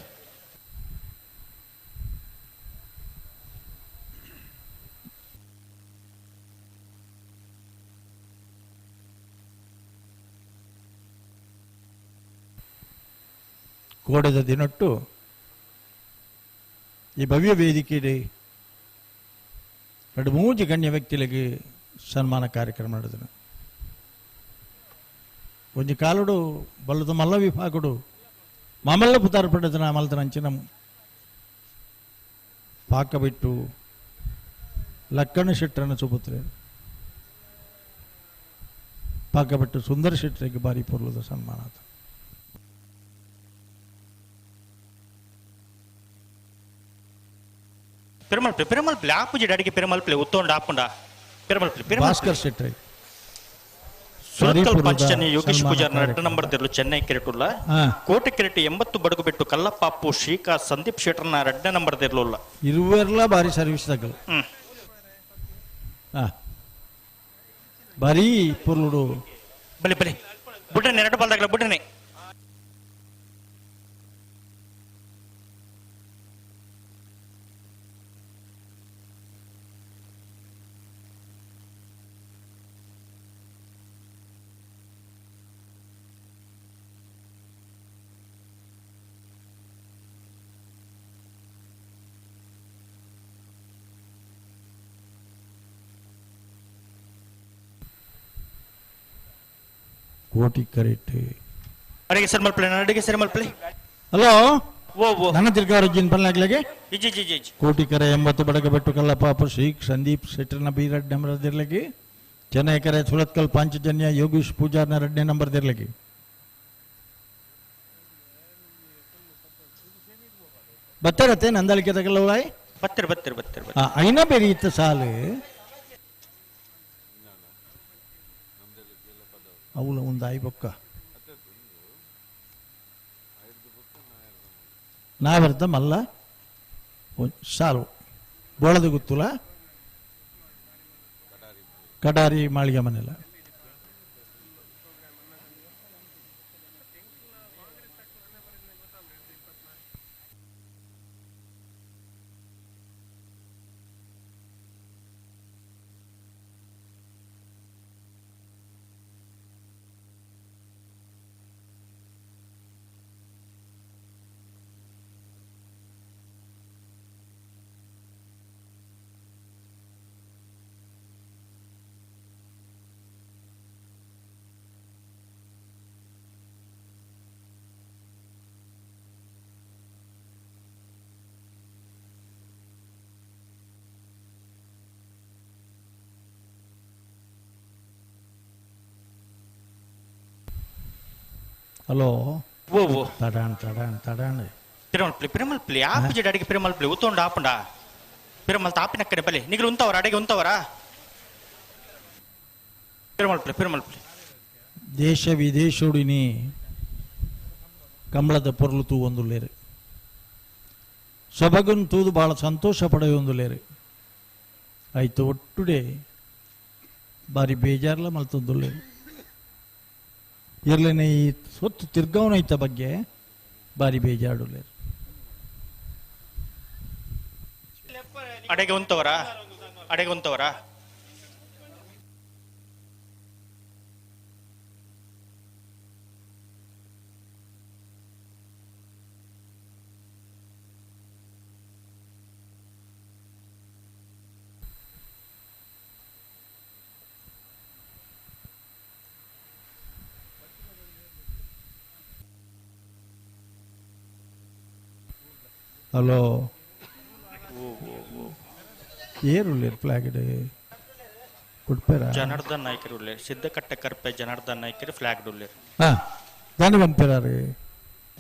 ಕೋಡೆದ ದಿನೊಟ್ಟು ಈ ಭವ್ಯ ವೇದಿಕೆಯಲ್ಲಿ 2-3 ಗಣ್ಯ ವ್ಯಕ್ತಿಗಳಿಗೆ ಸನ್ಮಾನ ಕಾರ್ಯಕ್ರಮ ನಡೆದನು ಒಂಜಿ ಕಾಲುಡು ಬಲ್ಲದ ಮಲ್ಲ ವಿಭಾಗಡು ಮಾಮಲ್ಲ ಪುತಾರ ಪಡೆದನ ಮಲ್ತನ ಅಂಚಿನ ಪಾಕ ಬಿಟ್ಟು ಲಕ್ಕಣ ಶೆಟ್ಟರನ್ನ ಸುಪುತ್ರೆ ಪಾಕ ಬಿಟ್ಟು ಸುಂದರ ಶೆಟ್ಟರಿಗೆ ಬಾರಿ ಪೂರ್ವದ ಸನ್ಮಾನ ಆತ ಪಿರಮಲ್ಪಲೆ ಆಪುಜಿಡ್ ಅಡಿಗೆ ಪಿರಮಲ್ಪಲೆ ಉತ್ತೊಂಡು ಆಪುಂಡ ಪಿರಮಲ್ಪಲೆ ಭಾಸ್ಕರ್ ಶೆಟ್ಟಿ ಸುರತ್ಕಲ್ ಪಂಚಜನ್ಯ ಯೋಗೀಶ್ ಪೂಜಾರ್ 2 ನಂಬರ್ ತೆರಳು ಚೆನ್ನೈ ಕೆರೆಟುಲ್ಲ ಕೋಟೆ ಕೆರೆಟಿ 80 ಬಡಗು ಬಿಟ್ಟು ಕಲ್ಲಪ್ಪಾಪು ಶ್ರೀಕಾಂತ್ ಸಂದೀಪ್ ಶೆಟ್ಟರ್ನ 2 ನಂಬರ್ ತೆರಳುಲ್ಲ ಇರುವೆರ್ಲ ಬಾರಿ ಸರ್ವಿಸ್ ತಗಲ್ ಬಾರಿ ಪುರ್ಲುಡು ಬಲೆ ಬುಡ್ಡನೆ 2 ಬಾಲ್ದಾಗಲ ಬುಡ್ಡನೆ ಕೋಟಿ ಕರೆಕ್ಟ್. ಅಡಿಗೆ ಸರಿ ಮಲ್ಪಲೆ ಅಡಿಗೆ ಸರಿ ಮಲ್ಪಲೆ. ಹಲೋ ಓ ಓ ನನ್ನ ತಿರ್ಗಾರಜ್ಜಿನ ಪಲ್ಲಾಗ್ಲಾಗೆ ಇಜ್ಜಿ ಜಿ ಜಿ ಜಿ ಕೋಟಿಕರೆ 80 ಬಡಗಬೆಟ್ಟು ಕಲ್ಲಪ್ಪ ಶ್ರೀಕ್ ಸಂದೀಪ್ ಶೆಟ್ಟರ್ನ ಬೀರಡ್ ನಂಬರ್ ದಿರ್ಲಗಿ ಚೆನ್ನೈಕರೆ ಸುರತ್ಕಲ್ ಪಾಂಚಜನ್ಯ ಯೋಗೀಶ್ ಪೂಜಾರ್ನ 2ನೇ ನಂಬರ್ ದಿರ್ಲಗಿ ಬತ್ತರತ್ತೆ ನಂದಳಿಕೆ ತಗಲವಾಯ್ ಬತ್ತಿರ ಬತ್ತಿರ ಬತ್ತಿರ అయిన ಬೇರೆ ಇತ್ತ ಸಾಲು ಅವಳ ಒಂದು ಆಯ್ ಬೊಕ್ಕ ನಾವೆರ್ದ ಮಲ್ಲ ಸಾಲು ಬೋಳದ ಗುತ್ತುಲ ಕಡಾರಿ ಮಾಳಿಗೆ ಮನೆಲ್ಲ ಹಲೋ ಓ ಓ ತಡಾಣ್ పిరమల్పల్లి పిరమల్పల్లి ఆపి అడిగి పిరమల్పల్లి ఉత్తోండ ఆపండా పిరమల్ తాపినక్కడే బలి నిగులు ఉంతవరా అడిగి ఉంతవరా పిరమల్పల్లి పిరమల్పల్లి ದೇಶ ವಿದೇಶೋಡಿನಿ ಕಂಬಳದ ಪೊರ್ಲು ತೂವೊಂದುಲ್ಲೇರು ಸೊಬಗನ್ ತೂದು ಬಹಳ ಸಂತೋಷ ಪಡೆಯೊಂದುಲ್ಲೇರು ಆಯ್ತು ಒಟ್ಟುಡೆ ಬಾರಿ ಬೇಜಾರ್ಲ ಮಲ್ತೊಂದುಲ್ಲೇರು ಇರ್ಲೇನೆ ಈ ಸೊತ್ತು ತಿರ್ಗಾವನೈತ ಬಗ್ಗೆ ಬಾರಿ ಬೇಜಾಡುಲ್ಲೇರು ಅಡೆಗೆ ఉంతవరా ಅಡೆಗೆ ఉంతవరా ಹಲೋ ಏರುಲ್ಲೇರು ಫ್ಲಾಗ್ ಕೊಡ್ಪೇರ ಜನಾರ್ದನ್ ನಾಯ್ಕರು ಉಳ್ಳೇರು ಸಿದ್ದಕಟ್ಟೆ ಕರ್ಪೆ ಜನಾರ್ದನ್ ನಾಯ್ಕರು ಫ್ಲಾಗ್ ಉಳ್ಳೇರು ಹಾ ದಾನಿ ಬಂಪಿರಾರು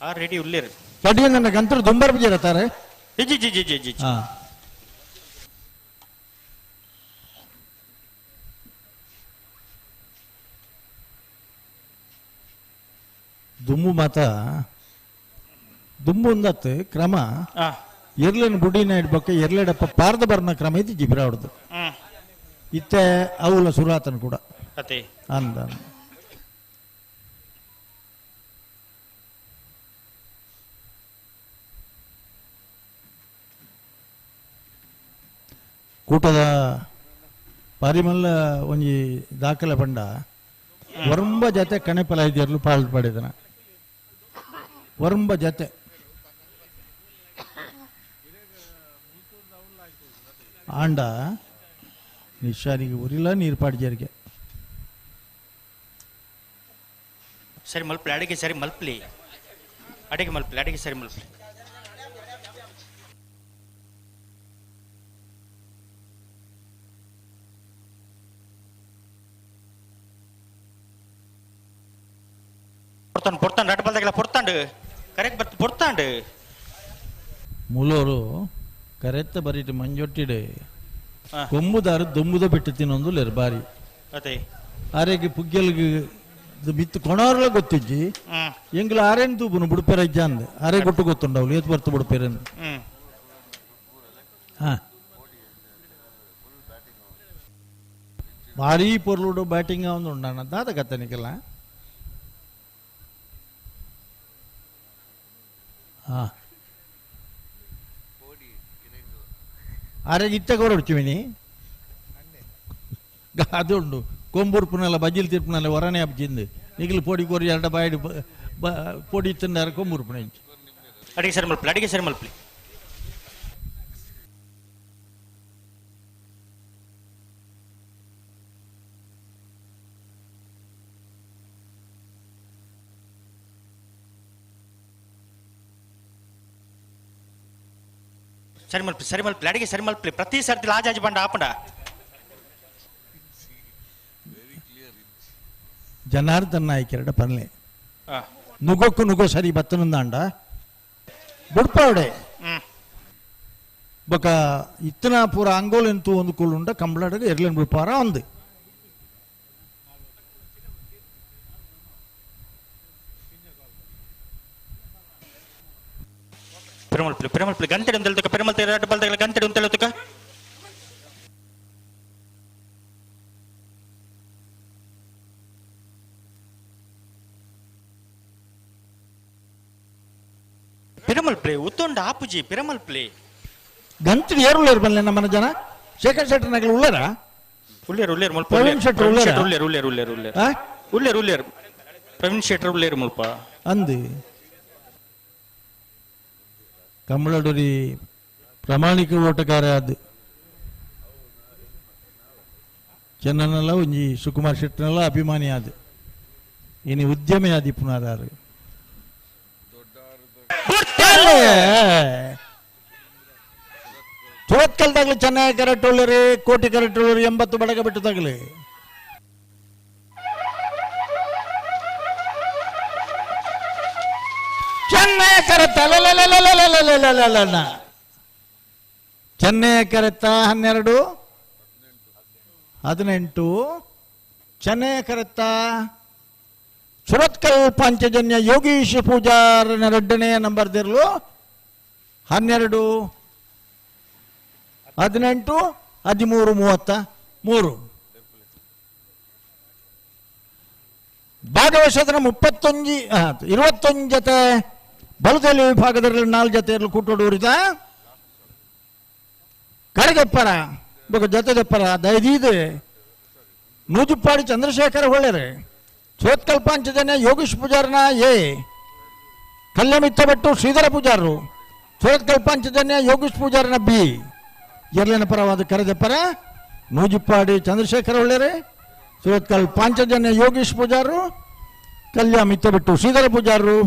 ಆ ರೆಡಿ ಉಳ್ಳೇರು ಪಡಿಯ ನನ್ನ ಗಂತರು ದುಂಬರ್ ಬಿಜಿರತಾರೆ ಜಿ ಜಿ ಜಿ ಜಿ ಜಿ ಹಾ ದುಮ್ಮು ಮಾತ ದುಮ್ಮು ಒಂದತ್ತು ಕ್ರಮ ಎರ್ಲನ್ ಬುಡಿನ ಇಡ್ಬೇಕು ಎರ್ಲೆಡಪ್ಪ ಪಾರ್ದ ಬರ್ನ ಕ್ರಮ ಐತಿ ಜಿಬ್ರಾವ್ರದ್ದು ಇತ್ತೆ ಅವಳ ಸುರಾತನ್ ಕೂಡ ಅದೇ ಅಂದ ಕೂಟದ ಪಾರಿಮಲ್ಲ ಒಂಜಿ ದಾಖಲೆ ಪಂಡ ವರ್ಂಬ ಜತೆ ಕಣೆಪಲ ಇದ್ಯರ್ಲು ಪಾಲ್ ಪಡೆದನ ವರ್ಂಬ ಜತೆ ಆಂಡ ನಿಶಾರಿಗೆ ಉರಿಲ್ಲ ನೀರು ಪಾಡ್ಜರಿಗೆ ಸರಿ ಮಲ್ಪಲಿ ಅಡಿಗೆ ಸರಿ ಮಲ್ಪಲಿ ಅಡಿಗೆ ಮಲ್ಪಲಿ ಅಡಿಗೆ ಸರಿ ಮಲ್ಪಲಿ பொறுத்தாண்டு பொறுத்தாண்டு ரெண்டு பல்தகல பொறுத்தாண்டு கரெக்ட் பத்து பொறுத்தாண்டு ಮೂಲೋರು ಕರೆತ್ತ ಬರೀಟ್ ಮಂಜೊಟ್ಟಿಡೆ ಕೊಂಬುದಾರು ದೊಂಬುದ ಬಿಟ್ಟು ತಿನ್ನೊಂದು ಲೇರು ಬಾರಿ ಅದೇ ಆರೆಗೆ ಪುಗ್ಗೆಲ್ಗೆ ಬಿತ್ತು ಕೊಣಾರ್ಲ ಗೊತ್ತಿಜ್ಜಿ ಎಂಗ್ಲ ಆರೇನ್ ತೂಪುನು ಬುಡುಪೇರ ಇಜ್ಜ ಅಂದೆ ಆರೆ ಕೊಟ್ಟು ಗೊತ್ತುಂಡವ್ಲು ಏತ್ ಬರ್ತು ಬುಡುಪೇರನ್ ಹಾ ಭಾರಿ ಪೊರ್ಲುಡು ಬ್ಯಾಟಿಂಗ್ ಒಂದು ಉಂಡಣ್ಣ ದಾದ ಕತ್ತನಿಕಲ್ಲ ಹಾ ಆರೆಗೆ ಇತ್ತ ಕೊರಡ್ಚಿವಿನಿ അതുണ്ട് കൊമ്പുറുപ്പിനല്ല ബജിൽ തിരുപ്പിനല്ല ഒരനെ അപ്പിച്ചിന്ത് നിങ്ങൾ പൊടി കോരി രണ്ട് ബായ് പൊടി തിണ്ടാറ് കൊമ്പുറുപ്പിനെ ಅಡಿಗೆ ಸರಿ ಮಲ್ಪಲಿ ಅಡಿಗೆ ಸರಿ ಮಲ್ಪಲಿ ಸರಿ ಮಲ್ಪಿ ಅಡಿಗೆ ಸರಿ ಮಲ್ಪಿ ಪ್ರತಿ ಸರ್ತಿ ಲಾಜಾಜಿ ಬಂಡ ಆಪಂಡ ಜನಾರ್ದನ್ ನಾಯ್ಕ ಎರಡು ಪನ್ಲೆ ನುಗ್ಗೊಕ್ಕು ನುಗ್ಗೋ ಸರಿ ಬತ್ತನುಂದಾಂಡ ಬುಡ್ಪಾವಡೆ ಬೊಕ ಇತ್ತನ ಪೂರ ಅಂಗೋಲ್ ಎಂತೂ ಒಂದು ಕುಳ್ಳುಂಡ ಕಂಬಳಾಡಗ ಎರ್ಲೆನ್ ಬಿಡ್ಪಾರ ಒಂದು ಪೆರಮಲ್ಪಿ ಗಂಟೆ ಅಂತ ಪೆರಮಲ್ ಬಲ್ದಾಗ ಗಂಟೆ ಅಂತ ಹೇಳುತ್ತಕ ಪೆರಮಲ್ ಪ್ಲೇ ಉತ್ತೊಂಡ ಆಪುಜಿ ಪೆರಮಲ್ ಪ್ಲೇ ಗಂಟೆ ಏರುಳ್ಳೇರು ಬಲ್ಲೆ ನಮ್ಮನ ಜನ ಶೇಖರ್ ಶೆಟ್ಟರ್ ನಗಲು ಉಳ್ಳರ ಉಳ್ಳೇರು ಮುಲ್ಪ ಪ್ರವೀಣ್ ಶೆಟ್ಟರ್ ಉಳ್ಳರ ಉಳ್ಳೇರು ಪ್ರವೀಣ್ ಶೆಟ್ಟರ್ ಉಳ್ಳೇರು ಮುಲ್ಪ ಅಂದು ಕಂಬಳಡೂರಿ ಪ್ರಾಮಾಣಿಕ ಓಟಗಾರ ಅದು ಚೆನ್ನನಲ್ಲ ಒಂಜಿ ಸುಕುಮಾರ್ ಶೆಟ್ಟನಲ್ಲ ಅಭಿಮಾನಿ ಅದು ಇನಿ ಉದ್ಯಮಿ ಆದಿ ಪುನರಾರು ಚೋತ್ಕಲ್ದಾಗ್ಲಿ ಚೆನ್ನಾಗಿ ಕರೆಕ್ಟ್ ಉಳ್ಳರಿ ಕೋಟಿ ಕರೆಕ್ಟ್ ಉಳ್ಳರಿ 80 ಬಡಗ ಬಿಟ್ಟು ತಗಲಿ ಚೆನ್ನೈ ಕರೆತ ಚೆನ್ನೈ ಕರೆತ 12 18 ಚೆನ್ನೈ ಕರೆತ ಸುರತ್ಕಲ್ ಪಾಂಚಜನ್ಯ ಯೋಗೀಶ್ ಪೂಜಾರನ 2ನೇ ನಂಬರ್ ದಿರ್ಲು 12 18 13 33 ಭಾಗವಶದ 21 ಜೊತೆ ಬಲದಲ್ಲಿ ವಿಭಾಗದಲ್ಲಿ 4 ಜೊತೆಯಲ್ಲಿ ಕೂಟೋಡೂರಿದ ಕಡೆಗೆಪ್ಪರ ಜೊತೆ ದೆಪ್ಪರ ದಯದೀದೆ ನೂಜುಪ್ಪಾಡಿ ಚಂದ್ರಶೇಖರ ಹೊಳ್ಳೆರೆ ಚೋತ್ಕಲ್ ಪಾಂಚಜನ್ಯ ಯೋಗೀಶ್ ಪೂಜಾರನ ಎ ಕಲ್ಯಮಿತ್ತ ಭಟ್ಟು ಶ್ರೀಧರ ಪೂಜಾರರು ಚೋತ್ಕಲ್ ಪಾಂಚಜನ್ಯ ಯೋಗೀಶ್ ಪೂಜಾರನ ಬಿ ಎರ್ಲಿನ ಪರವಾದ ಕರೆದೆಪ್ಪರ ನೂಜುಪ್ಪಾಡಿ ಚಂದ್ರಶೇಖರ ಹೊಳ್ಳೆರೆ ಚೋತ್ಕಲ್ ಪಾಂಚಜನ್ಯ ಯೋಗೀಶ್ ಪೂಜಾರರು ಕಲ್ಯಾಣ ಮಿತ್ತ ಬಿಟ್ಟು ಶ್ರೀಧರ ಪೂಜಾರರು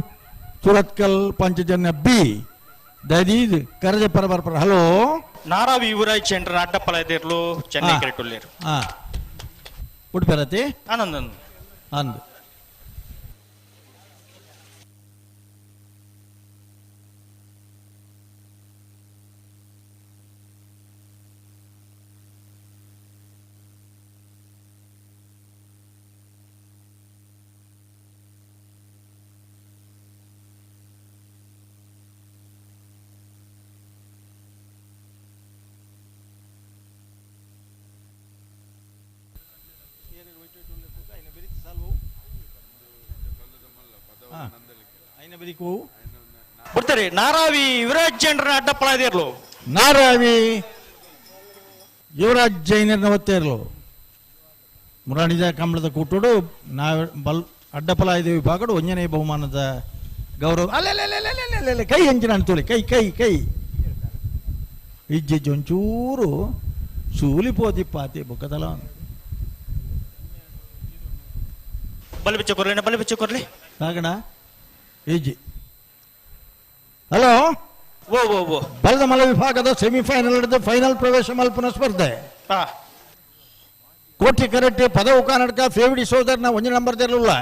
ಸುರತ್ಕಲ್ ಪಾಂಚಜನ್ಯ ಬಿ ದಯದೀದ್ ಕರೆದೆ ಪರ ಬರ್ಪರ ಹಲೋ ನಾರಾವಿ ಯುವರಾಜ್ ಚಂದ್ರ ಅಡ್ಡಪ್ಪಲ ಇದಿರ್ಲು ಚೆನ್ನೈ ಕೆರೆಟುಳ್ಳೇರು ಉಡ್ಪೆರತಿ ಆನಂದ್ ಅಂದು ಬಿಡ್ತಾರೆ ನಾರಾವಿ ಯುವರಾಜ್ ಚಂದ್ರ ಅಡ್ಡಪ್ಪಳ ಇದಿರ್ಲು ನಾರಾವಿ ಯುವರಾಜ್ ಜೈನರ್ನ ಒತ್ತೇರ್ಲು ಮುರಾಣಿದ ಕಂಬಳದ ಕೂಟೋಡು ಅಡ್ಡಫಲ ಇದೆ ವಿಭಾಗಡು 1ನೇ ಬಹುಮಾನದ ಗೌರವ ಅಲ್ಲೆಲ್ಲೆಲ್ಲೆಲ್ಲೆಲ್ಲೆಲ್ಲೆ ಕೈ ಹಂಚಿನ ಅಂತೋಳಿ ಕೈ ಇಜ್ಜಿ ಒಂಚೂರು ಸೂಲಿಪೋದಿಪ್ಪಾತಿ ಬುಕ್ಕದಲ್ಲ ಬಲಿ ಬಿಚ್ಚ ಕೊರ್ಲಿ ಸಾಗಣ ಈಜಿ ಹಲೋ ಓ ಬಲದ ಮಲ ವಿಭಾಗದ ಸೆಮಿಫೈನಲ್ ಹಿಡಿದು ಫೈನಲ್ ಪ್ರವೇಶ ಮಲ್ಪನ ಸ್ಪರ್ಧೆ ಕೋಟಿ ಕರೆಕ್ಟ್ ಪದವು ಕರ್ನಾಟಕ ಫೇವಡಿ ಸೋದರ್ನ 1 ನಂಬರ್ ತೆರಲಿಲ್ಲ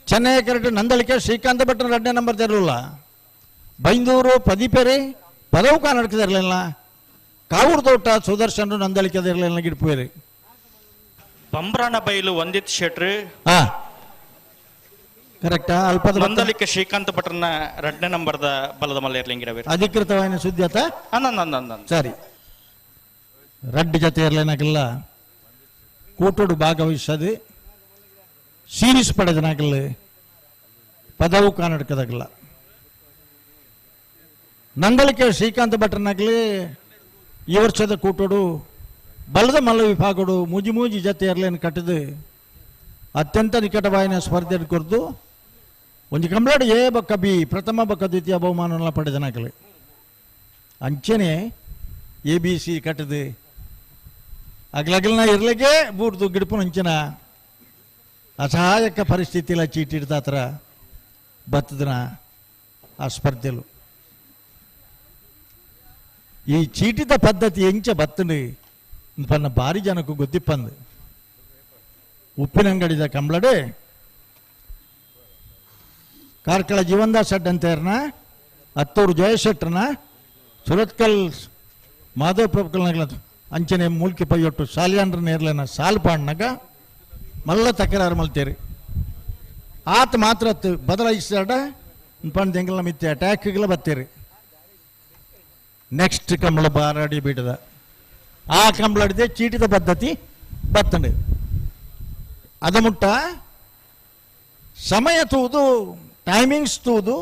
ಚೆನ್ನೈ ಕರೆಕ್ಟ್ ನಂದಳಿಕೆ ಶ್ರೀಕಾಂತ ಭಟ್ನ 2ನೇ ನಂಬರ್ ತೆರಲಿಲ್ಲ ಬೈಂದೂರು ಪದಿಪೆರೆ ಪದವು ಕರ್ನಾಟಕದ ಇರಲಿಲ್ಲ ಕಾವೂರು ತೋಟ ಸುದರ್ಶನ್ ನಂದಳಿಕೆದ ಇರಲಿಲ್ಲ ಗಿಡ್ಪುವೇರಿ ಬಂಬ್ರಾಣ ಬೈಲು ವಂದಿತ್ ಶೆಟ್ರು ಕರೆಕ್ಟಾ ಅಲ್ಪದ ನಂದಳಿಕೆ ಶ್ರೀಕಾಂತ ಭಟ್ರನ 2ನೇ ನಂಬರ್ದ ಬಲದ ಮಲ್ಲ ಇರ್ಲಿಂಗಿರಬೇಕು ಅಧಿಕೃತವಾದ ಸುದ್ದಿ ಆತ ಸರಿ ರಡ್ಡು ಜೊತೆ ಇರಲೇನಾಗಿಲ್ಲ ಕೂಟೋಡು ಭಾಗವಹಿಸದು ಸೀರೀಸ್ ಪಡೆದನಾಗಲ್ಲ ಪದವು ಕರ್ನಾಟಕದಾಗಲ್ಲ ನಂದಳಿಕೆ ಶ್ರೀಕಾಂತ ಭಟ್ರನಾಗಲಿ ಈ ವರ್ಷದ ಕೂಟೋಡು ಬಲದ ಮಲ್ಲ ವಿಭಾಗಡು ಮೂಜಿ ಜೊತೆ ಇರಲೇನು ಕಟ್ಟಿದು ಅತ್ಯಂತ ನಿಕಟವಾಯಿನ ಸ್ಪರ್ಧೆ ಕುರಿತು ಒಂದು ಕಂಬ್ಲಾಡ್ ಎ ಬಕ್ಕ ಬಿ ಪ್ರಥಮ ಬಕ್ಕ ದ್ವಿತೀಯ ಬಹುಮಾನ ಪಡೆದನಾಗಲಿ ಅಂಚನೆ ABC ಕಟ್ಟದು ಅಗ್ಲಗಲ್ನ ಇರ್ಲಿಕ್ಕೆ ಬೂರ್ದು ಗಿಡಪು ಅಂಚನ ಅಸಹಾಯಕ ಪರಿಸ್ಥಿತಿಲ ಚೀಟಿಡ್ತಾತ್ರ ಬತ್ತದನ ಆ ಸ್ಪರ್ಧೆಲು ಈ ಚೀಟಿದ ಪದ್ಧತಿ ಎಂಚ ಬತ್ತಂಡು ಪನ್ನ ಭಾರಿ ಜನಕ್ಕೂ ಗೊತ್ತಿಪ್ಪಂದು ಉಪ್ಪಿನಂಗಡಿದ ಕಂಬಳಡೆ ಕಾರ್ಕಳ ಜೀವನ್ದಾಸ್ ಶೆಡ್ ಅಂತೇರ್ನ ಹತ್ತೂರು ಜಯಶೆಟ್ರನ ಸುರತ್ಕಲ್ ಮಾಧವ್ ಪ್ರಭುಕಲ್ನಗಳ ಅಂಚನೆ ಮೂಲ್ಕಿ ಪೈಯೊಟ್ಟು ಸಾಲಿಯಾಂಡ್ರ ನೇರ್ಲೆನ ಸಾಲ್ ಪಾಡ್ನಾಗ ಮಲ್ಲ ತಕರಾರು ಮಲ್ತೇರಿ ಆತ ಮಾತ್ರ ಬದಲಾಯಿಸಾಡ ಪಂಡ್ ತೆಂಗಲ ಮಿತ್ತೆ ಅಟ್ಯಾಕ್ಗಳ ಬತ್ತೇರಿ ನೆಕ್ಸ್ಟ್ ಕಂಬಳ ಬಾರಾಡಿ ಬಿಡದ ಆ ಕಂಬಳಡಿದೆ ಚೀಟಿದ ಪದ್ಧತಿ ಬತ್ತಂಡು ಅದು ಮುಟ್ಟ ಸಮಯ ತೂದು ಟೈಮಿಂಗ್ಸ್ ತೂದು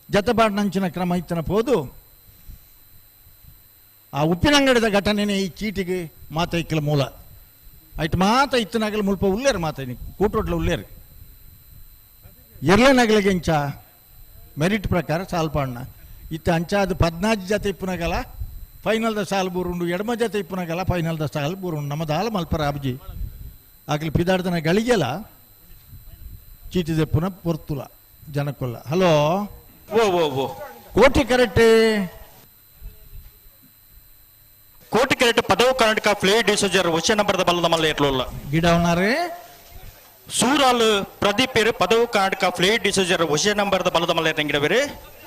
ಜತಪಾಡ್ನಂಚಿನ ಕ್ರಮ ಇತ್ತನ ಪೋದು ಆ ಉಪ್ಪಿನಂಗಡಿದ ಘಟನೆನೇ ಈ ಚೀಟಿಗೆ ಮಾತ ಇಕ್ಕಲ ಮೂಲ ಆಯ್ತು ಮಾತ ಇತ್ತನಾಗಲ ಮುಲ್ಪ ಉಳ್ಳೇರು ಮಾತ ಕೂಟೋಟ್ಲ ಉಳ್ಳೇರು ಎರ್ಲೆನಗಳಿಗೆ ಇಂಚ ಮೆರಿಟ್ ಪ್ರಕಾರ ಸಾಲ್ಪಾಡ್ನ ಇತ್ತ ಅಂಚ ಅದು 14 ಜತೆ ಇಪ್ಪುನಗಲ ಫೈನಲ್ದ ಸಾಲ್ ಬೂರುಂಡು ಎಡಮ ಜತೆ ಇಪ್ಪುನಗಲ ಫೈನಲ್ದ ಸಾಲ್ ಬೂರುಂಡು ನಮ್ಮದಾಲ ಮಲ್ಪರ ಅಬ್ಜಿ ಆಗಲಿ ಪಿದಾಡ್ದನ ಗಳಿಗೆಲ್ಲ ಚೀಟಿದೆಪ್ಪುನ ಪೊರ್ತುಲ ಜನಕ್ಕೊಲ್ಲ ಹಲೋ ಓ ಓ ಓ ಕೋಟಿ ಕರೆಕ್ಟ್ ಕೋಟಿ ಕೆರೆಟ್ ಪದವು ಕರ್ನಾಟಕ ಫ್ಲೇ ಡಿಸೋಜರ್ ವರ್ಷ ನಂಬರ್ದ ಬಲ್ಲದ ಮಲ್ಲ ಇರ್ಲಿಲ್ಲ ಗಿಡ ಅವನಾರೇ ಸೂರಾಲ್ ಪ್ರದೀಪ್ ಪೇರು ಪದವು ಕರ್ನಾಟಕ ಫ್ಲೇ ಡಿಸೋಜರ್ ವರ್ಷ ನಂಬರ್ದ ಬಲ್ಲದ ಮಲ್ಲ ಇರಂಗಿಡಬೇರೆ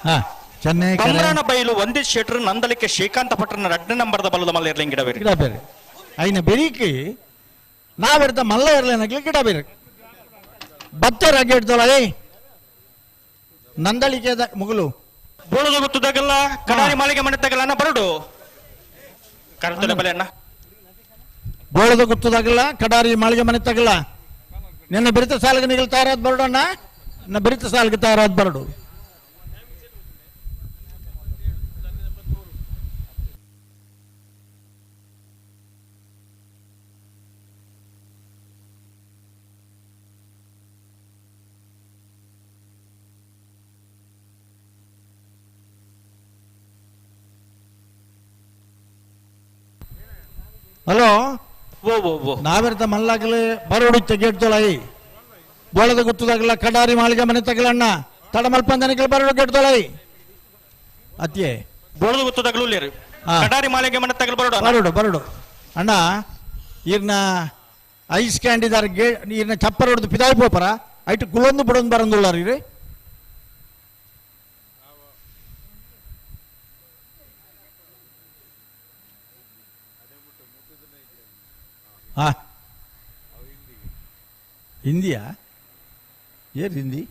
ಹಾ ಚೆನ್ನೈ ಕಮರಾನ ಬೈಲು ಒಂದಿಸ್ ಶೆಟ್ರ್ ನಂದಲಿಕ್ಕೆ ಶ್ರೀಕಾಂತ ಪಟ್ಟಣ 2 ನಂಬರ್ದ ಬಲ್ಲದ ಮಲ್ಲ ಇರ್ಲಿಂಗಿಡಬೇರೆ ಗಿಡ ಬೇರೆ ಐನ ಬೆರೀಕಿ ನಾವೆರ್ದ ಮಲ್ಲ ಇರ್ಲೇನಾಗ್ಲಿ ಗಿಡ ಬೇರೆ ಬತ್ತರಾಗಿ ಹಿಡ್ದೋಳ ನಂದಳಿಕೆ ಮುಗಲು ಬೋಳದು ಗೊತ್ತದಾಗಲ್ಲ ಕಡಾರಿ ಮಾಳಿಗೆ ಮನೆ ತಗಲ್ಲ ಅನ್ನ ಬರಡು ಕರೆತಲೆ ಬಲೆ ಅಣ್ಣ ಬೋಳದ ಗೊತ್ತದಾಗಲ್ಲ ಕಡಾರಿ ಮಾಳಿಗೆ ಮನೆ ತಗಲ್ಲ ನಿನ್ನ ಬೆರಿತ ಸಾಲಿಗೆ ನಿಗಲ್ ತಯಾರಾದ್ ಬರಡು ಅಣ್ಣ ನನ್ನ ಬೆರಿತ ಸಾಲಿಗೆ ತಯಾರಾದ್ ಬರಡು ಹಲೋ ಓ ಓ ಓ ನಾವೆರ್ತ ಮಲ್ಲಾಗಲೇ ಬರೋಡು ತೆಗೆಡ್ತೊಳೈ ಬೋಳದ ಗೊತ್ತದಾಗಲ್ಲ ಕಡಾರಿ ಮಾಳಿಗೆ ಮನೆ ತಗಲಣ್ಣ ತಡ ಮಲ್ಪಂದನಿಗೆ ಬರೋಡು ಗೆಡ್ತೊಳೈ ಅತ್ಯೆ ಬೋಳದು ಗೊತ್ತದಾಗಲು ಲೇರು ಹಾ. ಕಡಾರಿ ಮಾಳಿಗೆ ಮನೆ ತಗಲ್ ಬರೋಡು ಅಣ್ಣ. ಬರೋಡು ಬರೋಡು ಅಣ್ಣ ಈರ್ನ ಐಸ್ ಕ್ಯಾಂಡಿದಾರ್ ಗೇ ಈರ್ನ ಚಪ್ಪರ ಹೊಡೆದು ಪಿದಾಯಿ ಪೋಪರ ಐಟು ಕುಳೊಂದು ಬಿಡೊಂದು ಬರಂದುಳ್ಳಾರ ಇರಿ ಹಾ ಹಿಂದಿಯಾ ಏನ್ ಹಿಂದಿ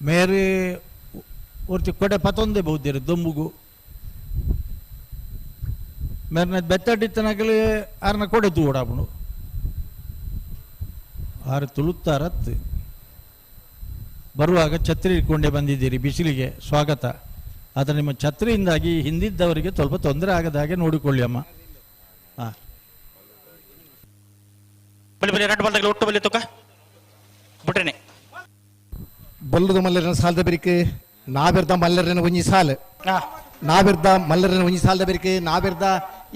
ಮೇರೆ ಒರ್ತಿ ಕೊಡೆ ಪತೊಂದೆ ಬಹುದೇರು ದೊಂಬುಗು ಮೇರ್ನ ಬೆತ್ತಡಿತ್ತನಾಗಲಿ ಆರ್ನ ಕೊಡೆ ತೂಡಾಪುಣು ಆರು ತುಳುತ್ತಾರತ್ ಬರುವಾಗ ಛತ್ರಿ ಇಟ್ಕೊಂಡೇ ಬಂದಿದ್ದೀರಿ ಬಿಸಿಲಿಗೆ ಸ್ವಾಗತ ಆದರೆ ನಿಮ್ಮ ಛತ್ರಿಯಿಂದಾಗಿ ಹಿಂದಿದ್ದವರಿಗೆ ಸ್ವಲ್ಪ ತೊಂದರೆ ಆಗದ ಹಾಗೆ ನೋಡಿಕೊಳ್ಳಿ ಅಮ್ಮ ಹಾ ಬಲಿ ಬಲಿ 2 ಬಾಲ್ದಾಗಲು ಒಟ್ಟು ಬಲಿ ತುಕ ಬಿಟ್ರೇನೆ ಬಲ್ಲದ ಮಲ್ಲರನ ಸಾಲದ ಬೆರಿಕೆ ನಾವೆರ್ದ ಮಲ್ಲರನ ಒಂಜಿ ಸಾಲು ಹಾ ನಾವೆರ್ದ ಮಲ್ಲರನ ಒಂಜಿ ಸಾಲದ ಬೆರಿಕೆ ನಾವೆರ್ದ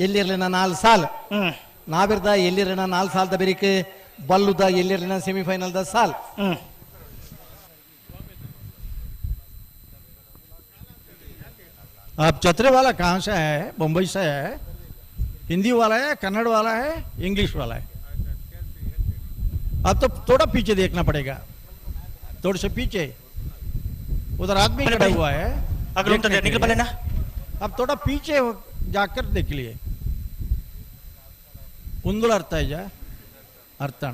ಎಲ್ಲಿರ್ಲಿನ 4 ಸಾಲು ನಾವೆರ್ದ ಎಲ್ಲಿರನ 4 ಸಾಲದ ಬೆರಿಕೆ ಬಲ್ಲುದ ಎಲ್ಲಿರನ ಸೆಮಿಫೈನಲ್ದ ಸಾಲ್ आप छतरे वाला कहाँ से है बम्बई से है हिंदी वाला है कन्नड़ वाला है इंग्लिश वाला है अब तो थोड़ा पीछे देखना पड़ेगा थोड़े से पीछे उधर आदमी खड़ा हुआ है अगले तो निकल पड़े ना अब थोड़ा पीछे जाकर देख लिए उंदुल अर्थ है जा अर्थ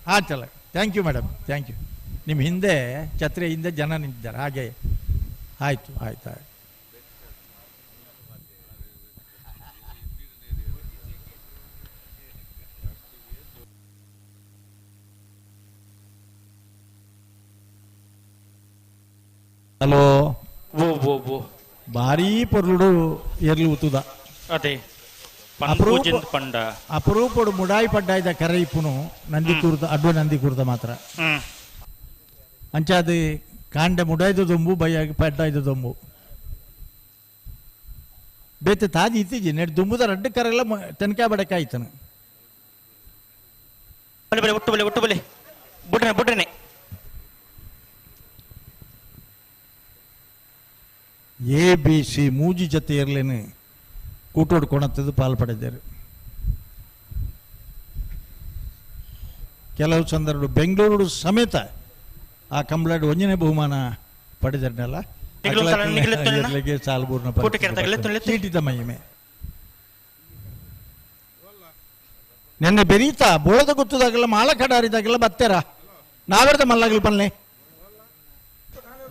हाँ चल thank you madam thank you निम हिंदे छत्रे हिंदे जन निंतिದ್ದಾರೆ ಹಾಗೆ ಆಯ್ತು ಆಯ್ತು ಆಯ್ತು ಹಲೋ ಓ ಓ ಓ ಭಾರಿ ಪೊರ್ಲುಡು ಎರ್ಲಿ ಉತ್ತುದ ಅದೇ ಅಪರೂಪ ಪಂಡ ಅಪರೂಪಡು ಮುಡಾಯಿ ಪಡ್ಡಾಯ್ದ ಕರೆ ಇಪ್ಪುನು ನಂದಿ ಕೂರ್ದ ಅಡ್ವ ನಂದಿ ಕೂರ್ದ ಮಾತ್ರ ಅಂಚಾದು ಕಾಂಡೆ ಮುಡಾಯ್ದ ದೊಂಬು ಬೈಯಾಗಿ ಪಡ್ಡಾಯ್ದ ದೊಂಬು ಬೇತೆ ತಾದಿ ಇತ್ತೀಜಿ ನೆಡ್ ದುಂಬುದ ರಡ್ಡು ಕರೆಲ್ಲ ತನಕ ಬಡಕಾಯ್ತನು ಬಲಿ ಬಲಿ ಒಟ್ಟು ಬಲಿ ಬಿಟ್ರೇನೆ ಬಿಟ್ರೇನೆ ABC ಮೂಜಿ ಜೊತೆ ಇರಲೇನು ಕೂಟೋಡು ಕೊಣತ್ತದು ಪಾಲ್ಪಡಿದ್ದಾರೆ. ಕೆಲವು ಸಂದರ್ಭ ಬೆಂಗಳೂರು ಸಮೇತ ಆ ಕಂಬಳಾಡು ಒಂಜನೇ ಬಹುಮಾನ ಪಡೆದರ್ನಲ್ಲ ಸಾಲ್ಬೂರ್ನ ಚೀಟಿದ ಮಹಿಮೆ ನೆನ್ನೆ ಬೆರೀತಾ ಬೋಳದ ಗೊತ್ತದಾಗಲ್ಲ ಮಾಳ ಕಡಾರಿದಾಗಲ್ಲ ಬತ್ತೇರ ನಾವೆರ್ದ ಮಲ್ಲಾಗಲ್ ಪಲ್ಲೆ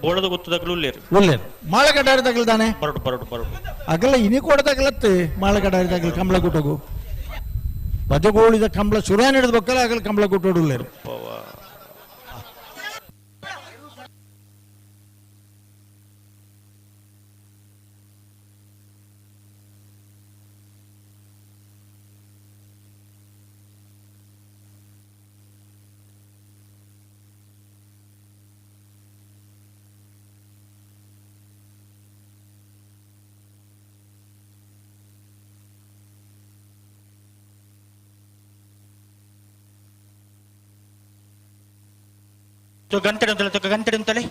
ಬೋಳದ ಗೊತ್ತದಾಗಲೂ ಉಲ್ಲೇರು ಮಾಳ ಕಡಾರಿದಾಗಲ್ ತಾನೆ ಆಗಲ್ಲ ಇನಿ ಕೊಡದಾಗಲತ್ತೆ ಮಾಳ ಕಡಾರಿದಾಗಲ್ ಕಂಬಳ ಗುಟ್ಟೋಗು ಬಜಗೋಳಿದ ಕಂಬಳ ಸುರ ಹಿಡಿದ್ಬೇಕಲ್ಲ ಆಗಲ್ಲ ಕಂಬಳ ಗುಟ್ಟೋಡು ಉಲ್ಲೇರು ಗಂಟೆ ಅಂತಲೇ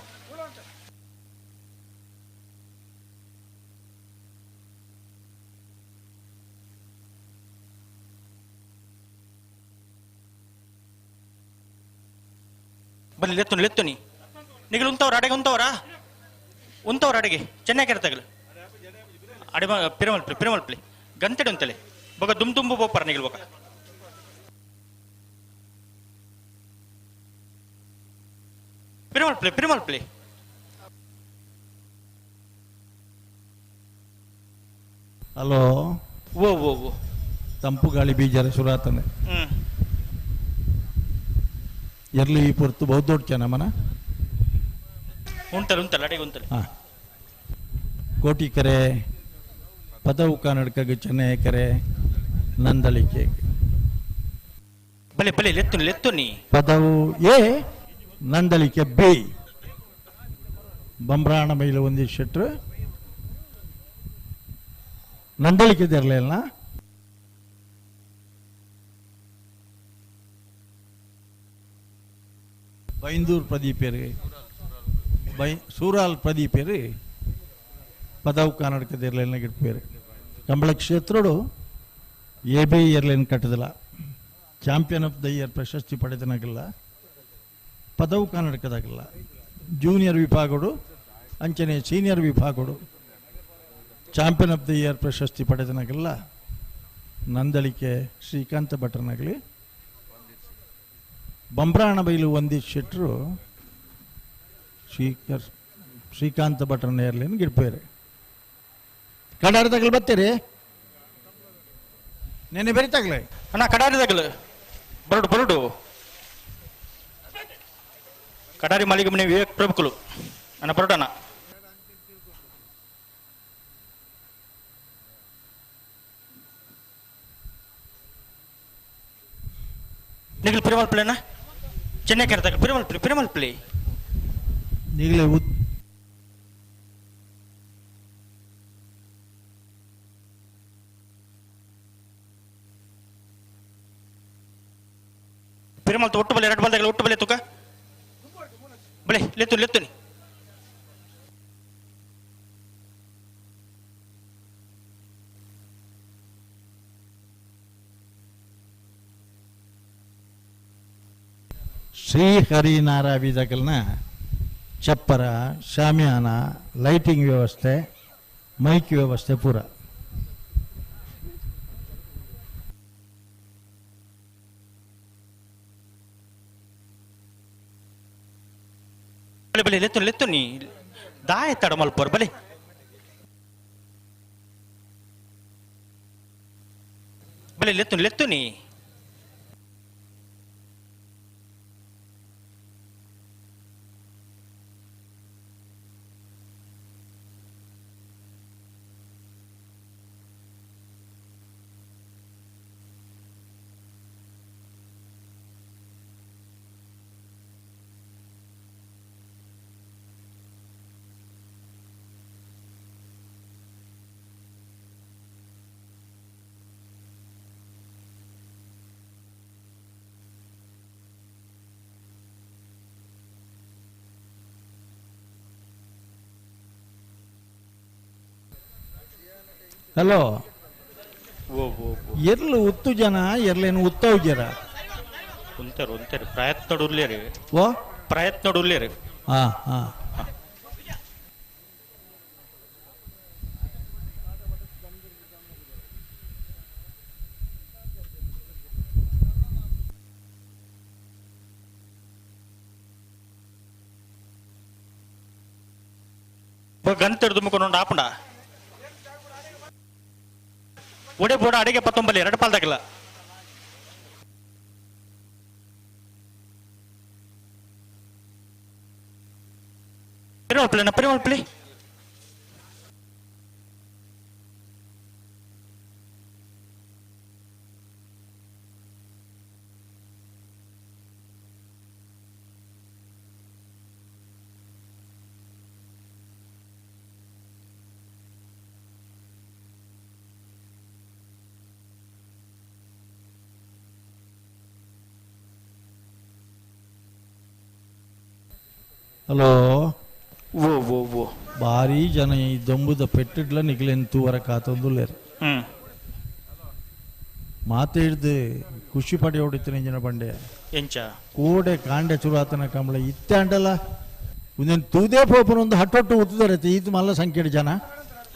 ಬನ್ನಿ ಲೆತ್ತುನಿ ನಿಗಲು ಉಂತವ್ರ ಅಡೆಗೆ ಉಂತವ್ರ ಅಡೆಗೆ ಚೆನ್ನಾಗಿ ಇರ್ತಾಗಲ್ಲ ಅಡೆ ಪಿರಮಲ್ಪಲಿ ಗಂಟೆಡು ಅಂತಲೇ ಬೊಗ ದುಂಬು ಬೋಪಾರ ನಿಗಲ್ ಬೊಕ ಪಿರಮಲ್ಪಲಿ ಹಲೋ ಓ ತಂಪು ಗಾಳಿ ಬೀಜರ ಸುರಾತನೆ ಎರ್ಲಿ ಪೊರ್ತು ಬಹುದೊಡ್ಡ ಮನ ಉಂಟಲ್ಲ ಅಡೆಗೆ ಉಂಟಲ್ಲ ಕೋಟಿಕೆರೆ ಪದವು ಕನ್ನಡಕ ಚೆನ್ನೈಕೆರೆ ನಂದಳಿಕೆ ಬಲೆ ಲೆತ್ತುನಿ ಪದವು ಎ ನಂದಳಿಕೆ ಬಿ ಬಂಬ್ರಾಣ ಮೈಲು ಒಂದಿ ಶೆಟ್ರು ನಂದಳಿಕೆ ತೆರಲಿಲ್ಲ ಬೈಂದೂರ್ ಪ್ರದೀಪರು ಸೂರಾಲ್ ಪ್ರದೀಪರು ಪದವು ಕನ್ನಡಕ ತೆರಲಿನ ಗಿಡ್ಪೇರು ಕಂಬಳ ಕ್ಷೇತ್ರಡು AB ಇಯರ್ಲೇನು ಕಟ್ಟದಿಲ್ಲ ಚಾಂಪಿಯನ್ ಆಫ್ ದ ಇಯರ್ ಪ್ರಶಸ್ತಿ ಪಡೆದನಾಗಿಲ್ಲ ಪದವು ಕನ್ನಡಕದಾಗಿಲ್ಲ ಜೂನಿಯರ್ ವಿಭಾಗಗಳು ಅಂಚನೆ ಸೀನಿಯರ್ ವಿಭಾಗಗಳು ಚಾಂಪಿಯನ್ ಆಫ್ ದ ಇಯರ್ ಪ್ರಶಸ್ತಿ ಪಡೆದನಾಗಿಲ್ಲ ನಂದಳಿಕೆ ಶ್ರೀಕಾಂತ ಭಟ್ರನಾಗಲಿ ಬಂಬ್ರಾಣ ಬೈಲು ಒಂದಿ ಶೆಟ್ರು ಶ್ರೀಕಾಂತ ಭಟ್ರನ ಇರ್ಲೇನು ಗಿಡ್ಪೇರೆ ಕಡಾರದಾಗಲು ಬರ್ತೀರಿ ನೆನೆ ಬೆರಿತಾಗ್ಲೆ ಅಣ್ಣ ಕಡಾರಿದಾಗಲು ಬರಡು ಕಡಾರಿ ಮಾಲಿಗೆ ಮನೆ ವಿವೇಕ್ ಪ್ರಭುಕುಲು ಅಣ್ಣ ಬರಡಣ್ಣ ನಿಗಲ್ ಪಿರಮಲ್ಪಲಿ ಅಣ್ಣ ಚೆನ್ನೈ ಕೆರೆದಾಗ ಪಿರಮಲ್ಪಲಿ ಈಗಲೇ ಪಿರಮಲ್ ಒಟ್ಟು ಬಲೆ ಎರಡು ಬಲ್ದಾಗ ಒಟ್ಟು ಬಲೆ ತುಕ ಬಲೆ ಲೆತ್ತುನಿ ಶ್ರೀಹರಿನಾರಾಯಣನ ಚಪ್ಪರ ಶಾಮಿಯಾನ ಲೈಟಿಂಗ್ ವ್ಯವಸ್ಥೆ ಮೈಕ್ ವ್ಯವಸ್ಥೆ ಪೂರ ಬಲೆ ಲೆತ್ತುನಿ ದಾಯ ತಡ ಮಲ್ಪೋರ್ ಬಲೆ ಲೆತ್ತುನಿ ಹಲೋ ಓ ಓ ಎರ್ಲು ಉತ್ತು ಜನ ಎರ್ಲೇನು ಉತ್ತವ್ ಜರ ಉಂತಾರು ಉಂತಾರು ಪ್ರಯತ್ನ ಉರ್ಲೇರಿ ಓ ಪ್ರಯತ್ನ ಉರ್ಲೇರಿ ಹಾ ಹಾ ಗಂತ ದುಮ್ಕೊಂಡು ಆಪುಂಡ ಒಡೆ ಬೋಡ ಅಡಿಗೆ 19 2 ಪಾಲ್ದಾಗಿಲ್ಲ ಪರಿಮಳ ಹಲೋ ಓ ಓ ಓ ಭಾರಿ ಜನ ಈ ದೊಂಬುದ ಪೆಟ್ಟಿಡ್ಲ ನಿಗ್ಲೆನ್ ತೂವರ ಕಾತೊಂದುಲ್ಲೇರು ಮಾತಾಡ್ದು ಖುಷಿ ಪಡೆ ಹೊಡಿತೀನಿ ಇಂಜಿನ ಬಂಡೆ ಎಂಚ ಕೋಡೆ ಕಾಂಡೆ ಚುರಾತನ ಕಂಬಳ ಇತ್ತೆ ಅಂಡಲ್ಲ ಒಂದೇನು ತೂದೇ ಪೋಪನ ಒಂದು ಹಟ್ಟೊಟ್ಟು ಉತ್ತದರೈತೆ ಇದು ಮಲ್ಲ ಸಂಖ್ಯೆಡ್ ಜನ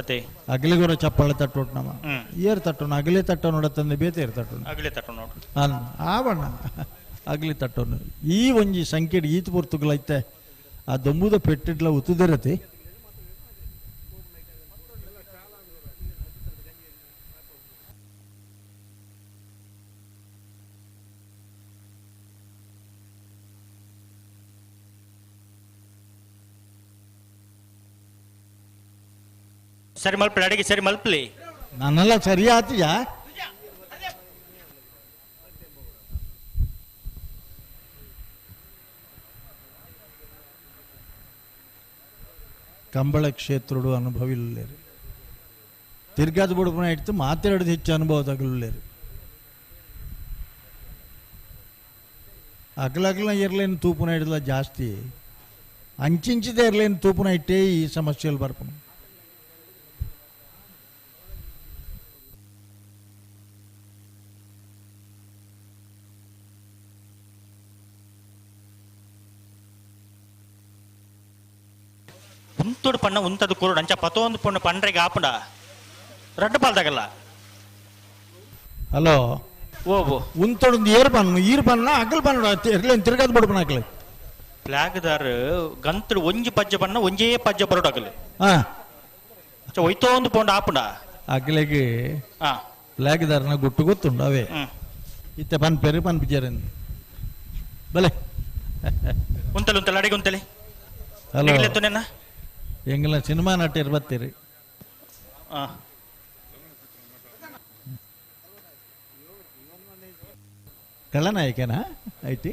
ಅದೇ ಅಗಲಿಗೊರ ಚಪ್ಪಳೆ ತಟ್ಟೊಟ್ಟು ನಮ್ಮ ಏರ್ ತಟ್ಟೋನು ಅಗಲಿ ತಟ್ಟ ನೋಡತ್ತಂದೆ ಬೇತೆ ಏರ್ ತಟ್ಟೋನು ಅಗಲೇ ತಟ್ಟ ನೋಡು ಆವಣ್ಣ ಅಗಲಿ ತಟ್ಟೋನು ಈ ಒಂಜಿ ಸಂಖ್ಯೆಡ್ ಈತ ಪುರ್ತುಗಳೈತೆ ಆ ದೊಂಬುದ ಪೆಟ್ಟಿಡ್ಲ ಉತ್ತದರತಿ ಸರಿ ಮಲ್ಪಲಿ ಅಡಿಗೆ ಸರಿ ಮಲ್ಪಲಿ ನನ್ನೆಲ್ಲ ಸರಿ ಆತಿಯಾ ಕಂಬಳ ಕ್ಷೇತ್ರಡು ಅನುಭವಿಲ್ಲೇರು ತಿರ್ಗಾದ ಬುಡುಪನ ಇಡ್ತು ಮಾತಾಡೋದು ಹೆಚ್ಚು ಅನುಭವದಾಗಲೇರು ಅಗಲಗ್ಲ ಇರ್ಲೇನು ತೂಪುನ ಹಿಡಿದ್ಲ ಜಾಸ್ತಿ ಅಂಚಿಂಚಿದೆ ಇರ್ಲೇನು ತೂಪುನ ಇಟ್ಟೇ ಈ ಸಮಸ್ಯೆಯಲ್ಲಿ ಬರ್ಪನು ಉಂತೋಡು ಪಣ್ಣ ಉಂತದು ಕೂರು ಅಂಚ ಪತೊಂದು ಪೊಣ್ಣು ಪಂಡ್ರೆಗೆ ಆಪುಂಡ 2 ಪಾಲ್ದಾಗಲ್ಲ ಹಲೋ ಓ ಓ ಉಂತೊಂದು ಈರ್ ಬಣ್ಣ ಅಗಲ್ ಬಣ್ಣ ಇರ್ಲೇನು ತಿರ್ಗಾದ ಬುಡುಪನ ಹಾಕ್ಲಿ ಫ್ಲಾಗ್ದಾರ್ ಗಂತಡು ಒಂಜಿ ಪಜ್ಜ ಬಣ್ಣ ಒಂಜೇ ಪಜ್ಜ ಬರೋಡಾಗಲ್ಲ ಹಾ ಒಯ್ತೋ ಒಂದು ಪೌಂಡ್ ಆಪುಂಡ ಅಗ್ಲೆಗೆ ಹಾ ಫ್ಲಾಗ್ ದಾರನ ಗುಟ್ಟು ಗೊತ್ತುಂಡು ಅವೇ ಇತ್ತೆ ಪನ್ ಪೆರು ಪನ್ ಬಿಜಾರನ್ ಬಲೆ ಉಂತಲು ಉಂತಲು ಅಡಿಗೆ ಉಂತಲಿ ಹಲೋ ನೆನ್ನ ಎಂಗೆಲ್ಲ ಸಿನಿಮಾ ನಟಿಯರು ಬರ್ತೀರಿ ಕಳ್ಳನಾಯಕನಾ ಐತಿ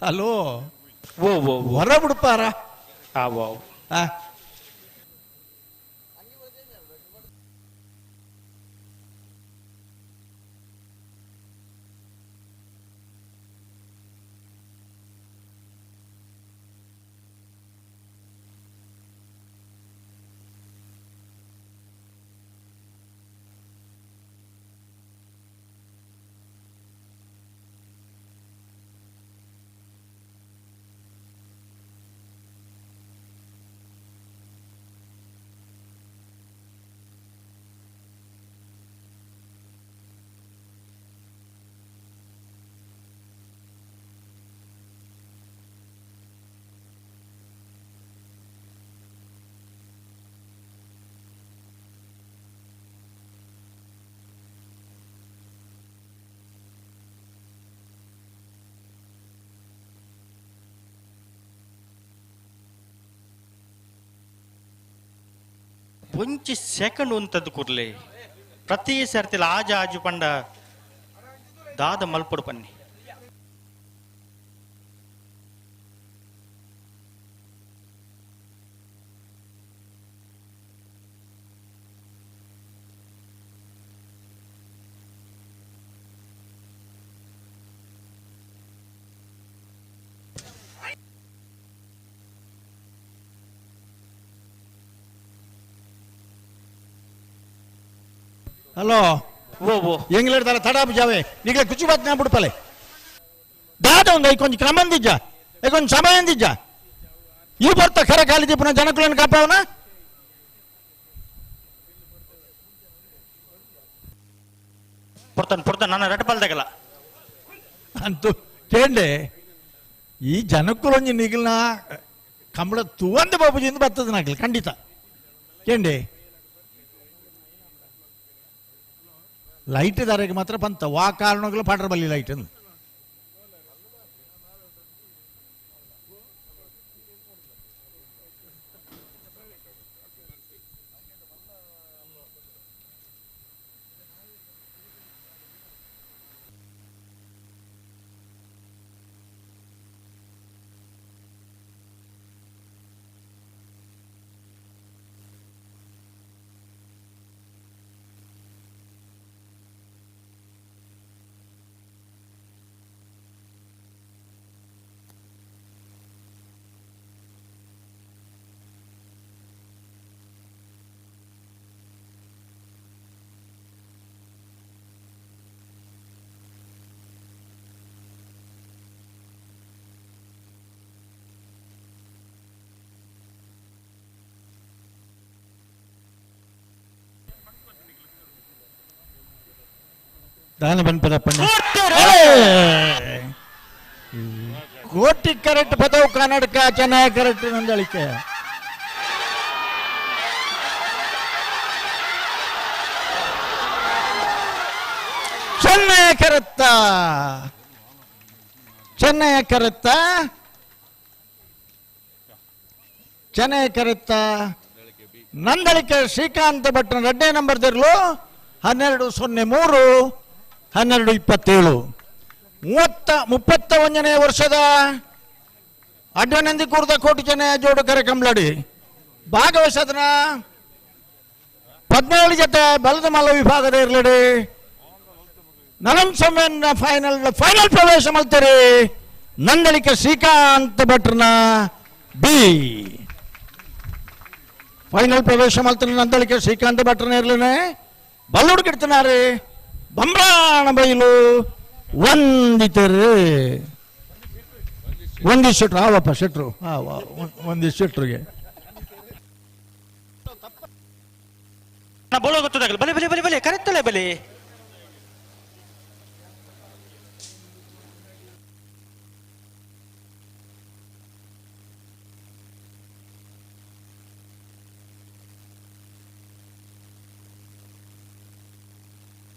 ಹಲೋ ಓ ಓ ಹೊರ ಬಿಡ್ಪಾರ ಆ ಓ ಆ ಒಂಚಿ ಸೆಕೆಂಡ್ ಉಂತದ್ದು ಕೂರ್ಲೆ ಪ್ರತಿ ಸರ್ತಿಲ ಆಜು ಆಜು ಪಂಡ ದಾದ ಮಲ್ಪಡು ಪನ್ನಿ హలో ఓ ఓ ఎంగిలేడు తల తడాపు జావే నీకు కుచ్చిపోతున్నా పుడపలే దాదా ఉంది కొంచెం క్రమం దిజ్జా కొంచెం సమయం దిజ్జా ఈ భర్త ఖర ఖాళీ చెప్పిన జనకులను కాపావునా పుడతాను ನನ್ನ రెట్టపల్లి దగ్గర అంతు కేండే ఈ జనకులొంజಿ మిగిలిన కమల ತುವಂದ ಬಾಬುಜಿಂದ ಬರ್ತದೆ ನಾಗಲಿ ಖಂಡಿತ ಕೇಂಡೆ ಲೈಟ್ ದಾರಿಗೆ ಮಾತ್ರ ಬಂತ ವಾ ಕಾರಣಗಳು ಪಾಡ್ರ ಬಲ್ಲಿ ಲೈಟ್ ಅಂದು దాని పనిపదప్పండి ಕೋಟಿ ಕರೆಕ್ಟ್ ಪದವು ಕನ್ನಡಕ ಚೆನ್ನಾಗಿ ಕರೆಕ್ಟ್ ನಂದಳಿಕೆ ಚೆನ್ನಾಗಿ ಕರೆಕ್ಟ ಚೆನ್ನಾಗಿ ಕರೆಕ್ಟ ಚೆನ್ನಾಗಿ ಕರೆಕ್ಟ ನಂದಳಿಕೆ ಶ್ರೀಕಾಂತ್ ಭಟ್ನ 2ನೇ ನಂಬರ್ ದಿರ್ಲು 1203 1227 31ನೇ ವರ್ಷದ ಅಡ್ಡನಂದಿ ಕೂರ್ದ ಕೋಟಿ ಜನ ಜೋಡು ಕಾರ್ಯಕ್ರಮಲಾಡಿ ಭಾಗವಹಿಸದನ 17 ಜೊತೆ ಬಲದ ಮಲ್ಲ ವಿಭಾಗದ ಇರ್ಲಡಿ ನಲಂಸೊಮ್ಮೆನ ಫೈನಲ್ ಪ್ರವೇಶ ಮಾಡ್ತಾರೆ ನಂದಳಿಕೆ ಶ್ರೀಕಾಂತ್ ಭಟ್ರನ ಬಿ ಫೈನಲ್ ಪ್ರವೇಶ ಮಾಡ್ತಾರೆ ನಂದಳಿಕೆ ಶ್ರೀಕಾಂತ್ ಭಟ್ರನ ಇರ್ಲೇನೆ ಬಲ್ಲುಡು ಕಿಡ್ತಾನೆ ಬಂಬ್ರಾಣ ಬೈಲು ಒಂದಿತರು ಒಂದಿಷ್ಟು ಶೆಟ್ರು ಆವಪ್ಪ ಶೆಟ್ರು ಒಂದಿಷ್ಟು ಶೆಟ್ರಿಗೆ ಬೋಳ ಗೊತ್ತಾಗಲ್ಲ ಬಲೆ ಬಲೆ ಬಲೆ ಬಲೆ ಕರೆಕ್ಟಲ್ಲೇ ಬಲೆ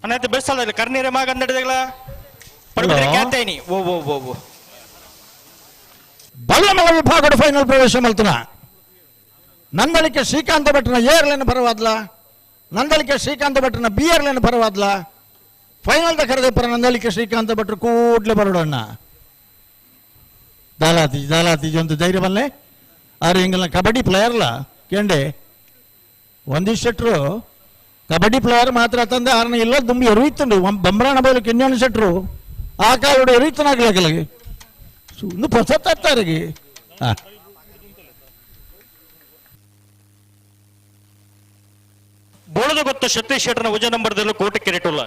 ಅನ್ನತ್ತೆ ಬೆಸ್ತಲ್ಲ ಕರ್ನೀರೆ ಮಗ ನಡೆದಾಗಲ ಪಡಬಿದ್ರೆ ಕ್ಯಾತೇನಿ ಓ ಓ ಓ ಓ ಬಲ್ಲಮಲ ವಿಭಾಗದ ಫೈನಲ್ ಪ್ರವೇಶ ಮಾಡ್ತಾನ ನಂದಳಿಕೆ ಶ್ರೀಕಾಂತ ಭಟ್ನ ಏರ್ಲೇನು ಪರವಾದ್ಲ ನಂದಳಿಕೆ ಶ್ರೀಕಾಂತ ಭಟ್ನ ಬಿ ಏರ್ಲೇನು ಪರವಾದ್ಲ ಫೈನಲ್ ಕರೆದೆ ಪರ ನಂದಳಿಕೆ ಶ್ರೀಕಾಂತ ಭಟ್ರು ಕೂಡ್ಲೆ ಬರೋಡಣ್ಣ ದಾಲಾತಿ ಒಂದು ಧೈರ್ಯ ಬಲ್ಲೆ ಆದ್ರೆ ಹಿಂಗೆಲ್ಲ ಕಬಡ್ಡಿ ಪ್ಲೇಯರ್ಲ ಕೇಂಡೆ ಒಂದಿಷ್ಟು ಕಬಡ್ಡಿ ಪ್ಲೇಯರ್ ಮಾತ್ರ ತಂದೆ ಆರನ ಇಲ್ಲ ದುಂಬಿ ಎರುಯ್ತಂಡು ಬಂಬ್ರಾಣ ಬೈಲು ಕೆನ್ಯೋಣ ಶೆಟ್ರು ಆ ಕಾಲೋಡು ಎರುಯ್ತನಾಗ್ಲಕ್ಕೆ ಸುಮ್ಮನೆ ಪಸತ್ತಾರಿಗೆ ಬೋಳದ ಗೊತ್ತು ಸತೀಶ್ ಶೆಟ್ಟರ್ನ ಉಜ ನಂಬರ್ದಲ್ಲೂ ಕೋಟಿ ಕೆರೆಟುಲ್ಲ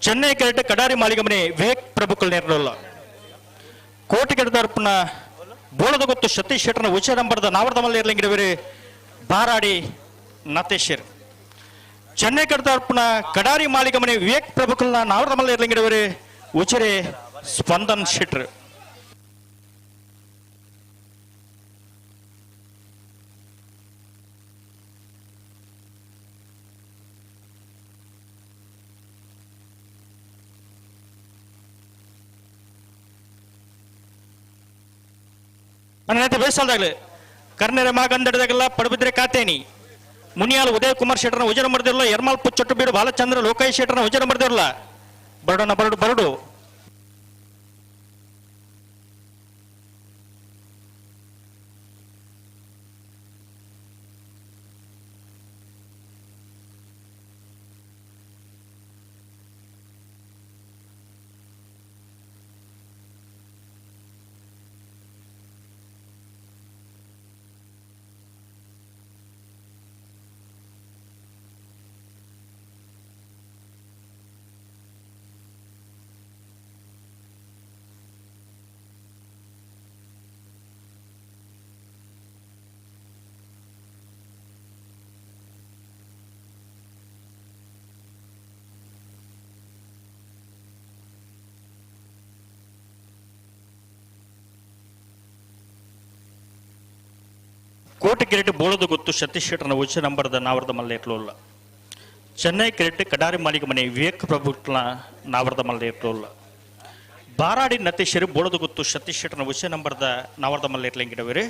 ಚೆನ್ನೈ ಕೆರೆಟ್ ಕಡಾರಿ ಮಾಳಿಗಮನೆ ವಿವೇಕ್ ಪ್ರಭುಕಲ್ ನೇರಲ್ಲ ಕೋಟಿ ಕೆರೆದರ್ಪಣ ಬೋಳದ ಗೊತ್ತು ಸತೀಶ್ ಶೆಟ್ಟರ್ನ ಉಜ ನಂಬರ್ದ ನಾವರ್ದ ಮಲ್ಲ ಇರ್ಲಿಂಗಿರವರೇ ಬಾರಾಡಿ ನತೇಶರ್ ಚೆನ್ನೈ ಕೆರೆದರ್ಪಣ ಕಡಾರಿ ಮಾಳಿಗಮನೆ ವಿವೇಕ್ ಪ್ರಭುಕಲ್ನ ನಾವರ್ದ ಮಲ್ಲ ಇರ್ಲಿಂಗಿರವರೇ ಉಚರೆ ಸ್ಪಂದನ್ ಶೆಟ್ರ್ ನನ್ನೈತೆ ಬೇಸಲ್ದಾಗಲಿ ಕರ್ನೆರೆ ಮಾಗಂದಡದಾಗಲ್ಲ ಪಡಬಿದ್ರೆ ಕಾತೇನಿ ಮುನಿಯಾಲ್ ಉದಯ್ ಕುಮಾರ್ ಶೆಟ್ಟರ್ನ ಉಜರ ಮರ್ದಿರಲ್ಲ ಯರ್ಮಾಲ್ ಪುಚ್ಚೊಟ್ಟು ಬೀಡು ಬಾಲಚಂದ್ರ ಲೋಕಾಯ್ ಶೆಟ್ಟರ್ನ ಉಜರ ಮರ್ದಿರಲ್ಲ ಬರಡೋಣ ಬರಡು ಬರಡು ಕೋಟಿ ಕಿರೀಟ ಬೋಳದು ಗೊತ್ತು ಸತೀಶ್ ಶೆಟ್ಟರ್ನ ಉಚ್ಚ ನಂಬರ್ದ ನಾವರ್ದ ಮಲ್ಲ ಇಟ್ಲೋಲ್ಲ ಚೆನ್ನೈ ಕಿರೀಟ ಕಡಾರಿ ಮಾಲಿಕ ಮನೆ ವಿವೇಕ್ ಪ್ರಭುತ್ವ ನಾವರ್ದ ಮಲ್ಲ ಇಟ್ಲೋಲ್ಲ ಬಾರಾಡಿ ನತೇಶರು ಬೋಳದು ಗೊತ್ತು ಸತೀಶ್ ಶೆಟ್ಟರ್ನ ಉಚ್ಚ ನಂಬರ್ದ ನಾವರ್ದ ಮಲ್ಲ ಇಟ್ಲಂಗಿಡವೇರಿ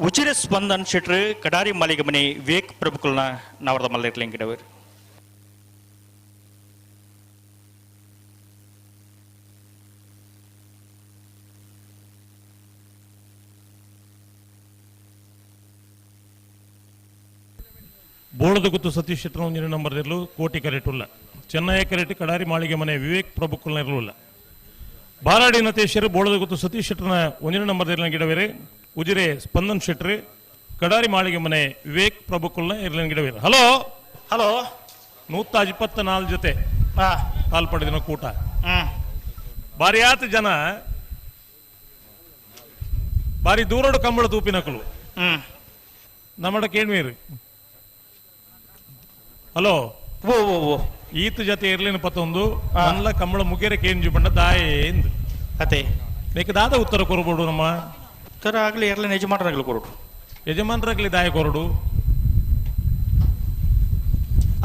ಉಚಿರ ಸ್ಪಂದನ್ ಶೆಟ್ರು ಕಡಾರಿ ಮಾಲಿಕ ಮನೆ ವಿವೇಕ್ ಪ್ರಭುಕುಲ್ನ ನಾವರ್ದ ಮಲ್ಲ ಇಟ್ಲಂಗಿಡವೇರಿ ಬೋಳದ ಗುತ್ತು ಸತೀಶ್ ಶೆಟ್ಟರ್ ಒಂದಿನ ನಂಬರ್ ಇರಲು ಕೋಟಿ ಕರೆಟುಲ್ಲ ಚೆನ್ನೈ ಕರೆಟ್ ಕಡಾರಿ ಮಾಳಿಗೆ ಮನೆ ವಿವೇಕ್ ಪ್ರಭುಕುಲ್ನ ಇರಲಿಲ್ಲ ಬಾರಾಡಿ ನತೇಶರು ಬೋಳದ ಗುತ್ತು ಸತೀಶ್ ಶೆಟ್ಟರ್ನ ಒಂದಿನ ನಂಬರ್ ಇರಲಿನ ಗಿಡವೇರೆ ಉಜಿರೆ ಸ್ಪಂದನ್ ಶೆಟ್ರು ಕಡಾರಿ ಮಾಳಿಗೆ ಮನೆ ವಿವೇಕ್ ಪ್ರಭುಕುಲ್ನ ಇರಲಿನ ಗಿಡವೇರೆ ಹಲೋ ಹಲೋ 124 ಜೊತೆ ಪಾಲ್ಪಡಿದಿನ ಕೂಟ ಬಾರಿ ಆತ ಜನ ಬಾರಿ ದೂರೋಡು ಕಂಬಳ ತೂಪಿನಕಲು ನಮ್ಮಡ ಕೇಳ್ವೀರಿ ಹಲೋ ಓ ಓ ಓ ಈತ ಜೊತೆ ಇರ್ಲಿನ ಪತ್ತೊಂದು ನಲ್ಲ ಕಂಬಳ ಮುಗಿಯರೆ ಕೇಂಜು ಬಂಡ ದಾಯೆ ಎಂದು ಅದೇ ನೀಕ ದಾದ ಉತ್ತರ ಕೊರಬೋಡು ನಮ್ಮ ಉತ್ತರ ಆಗ್ಲಿ ಇರ್ಲಿ ಯಜಮಾನರಾಗ್ಲಿ ಕೊರಡು ಯಜಮಾನರಾಗ್ಲಿ ದಾಯ ಕೊರಡು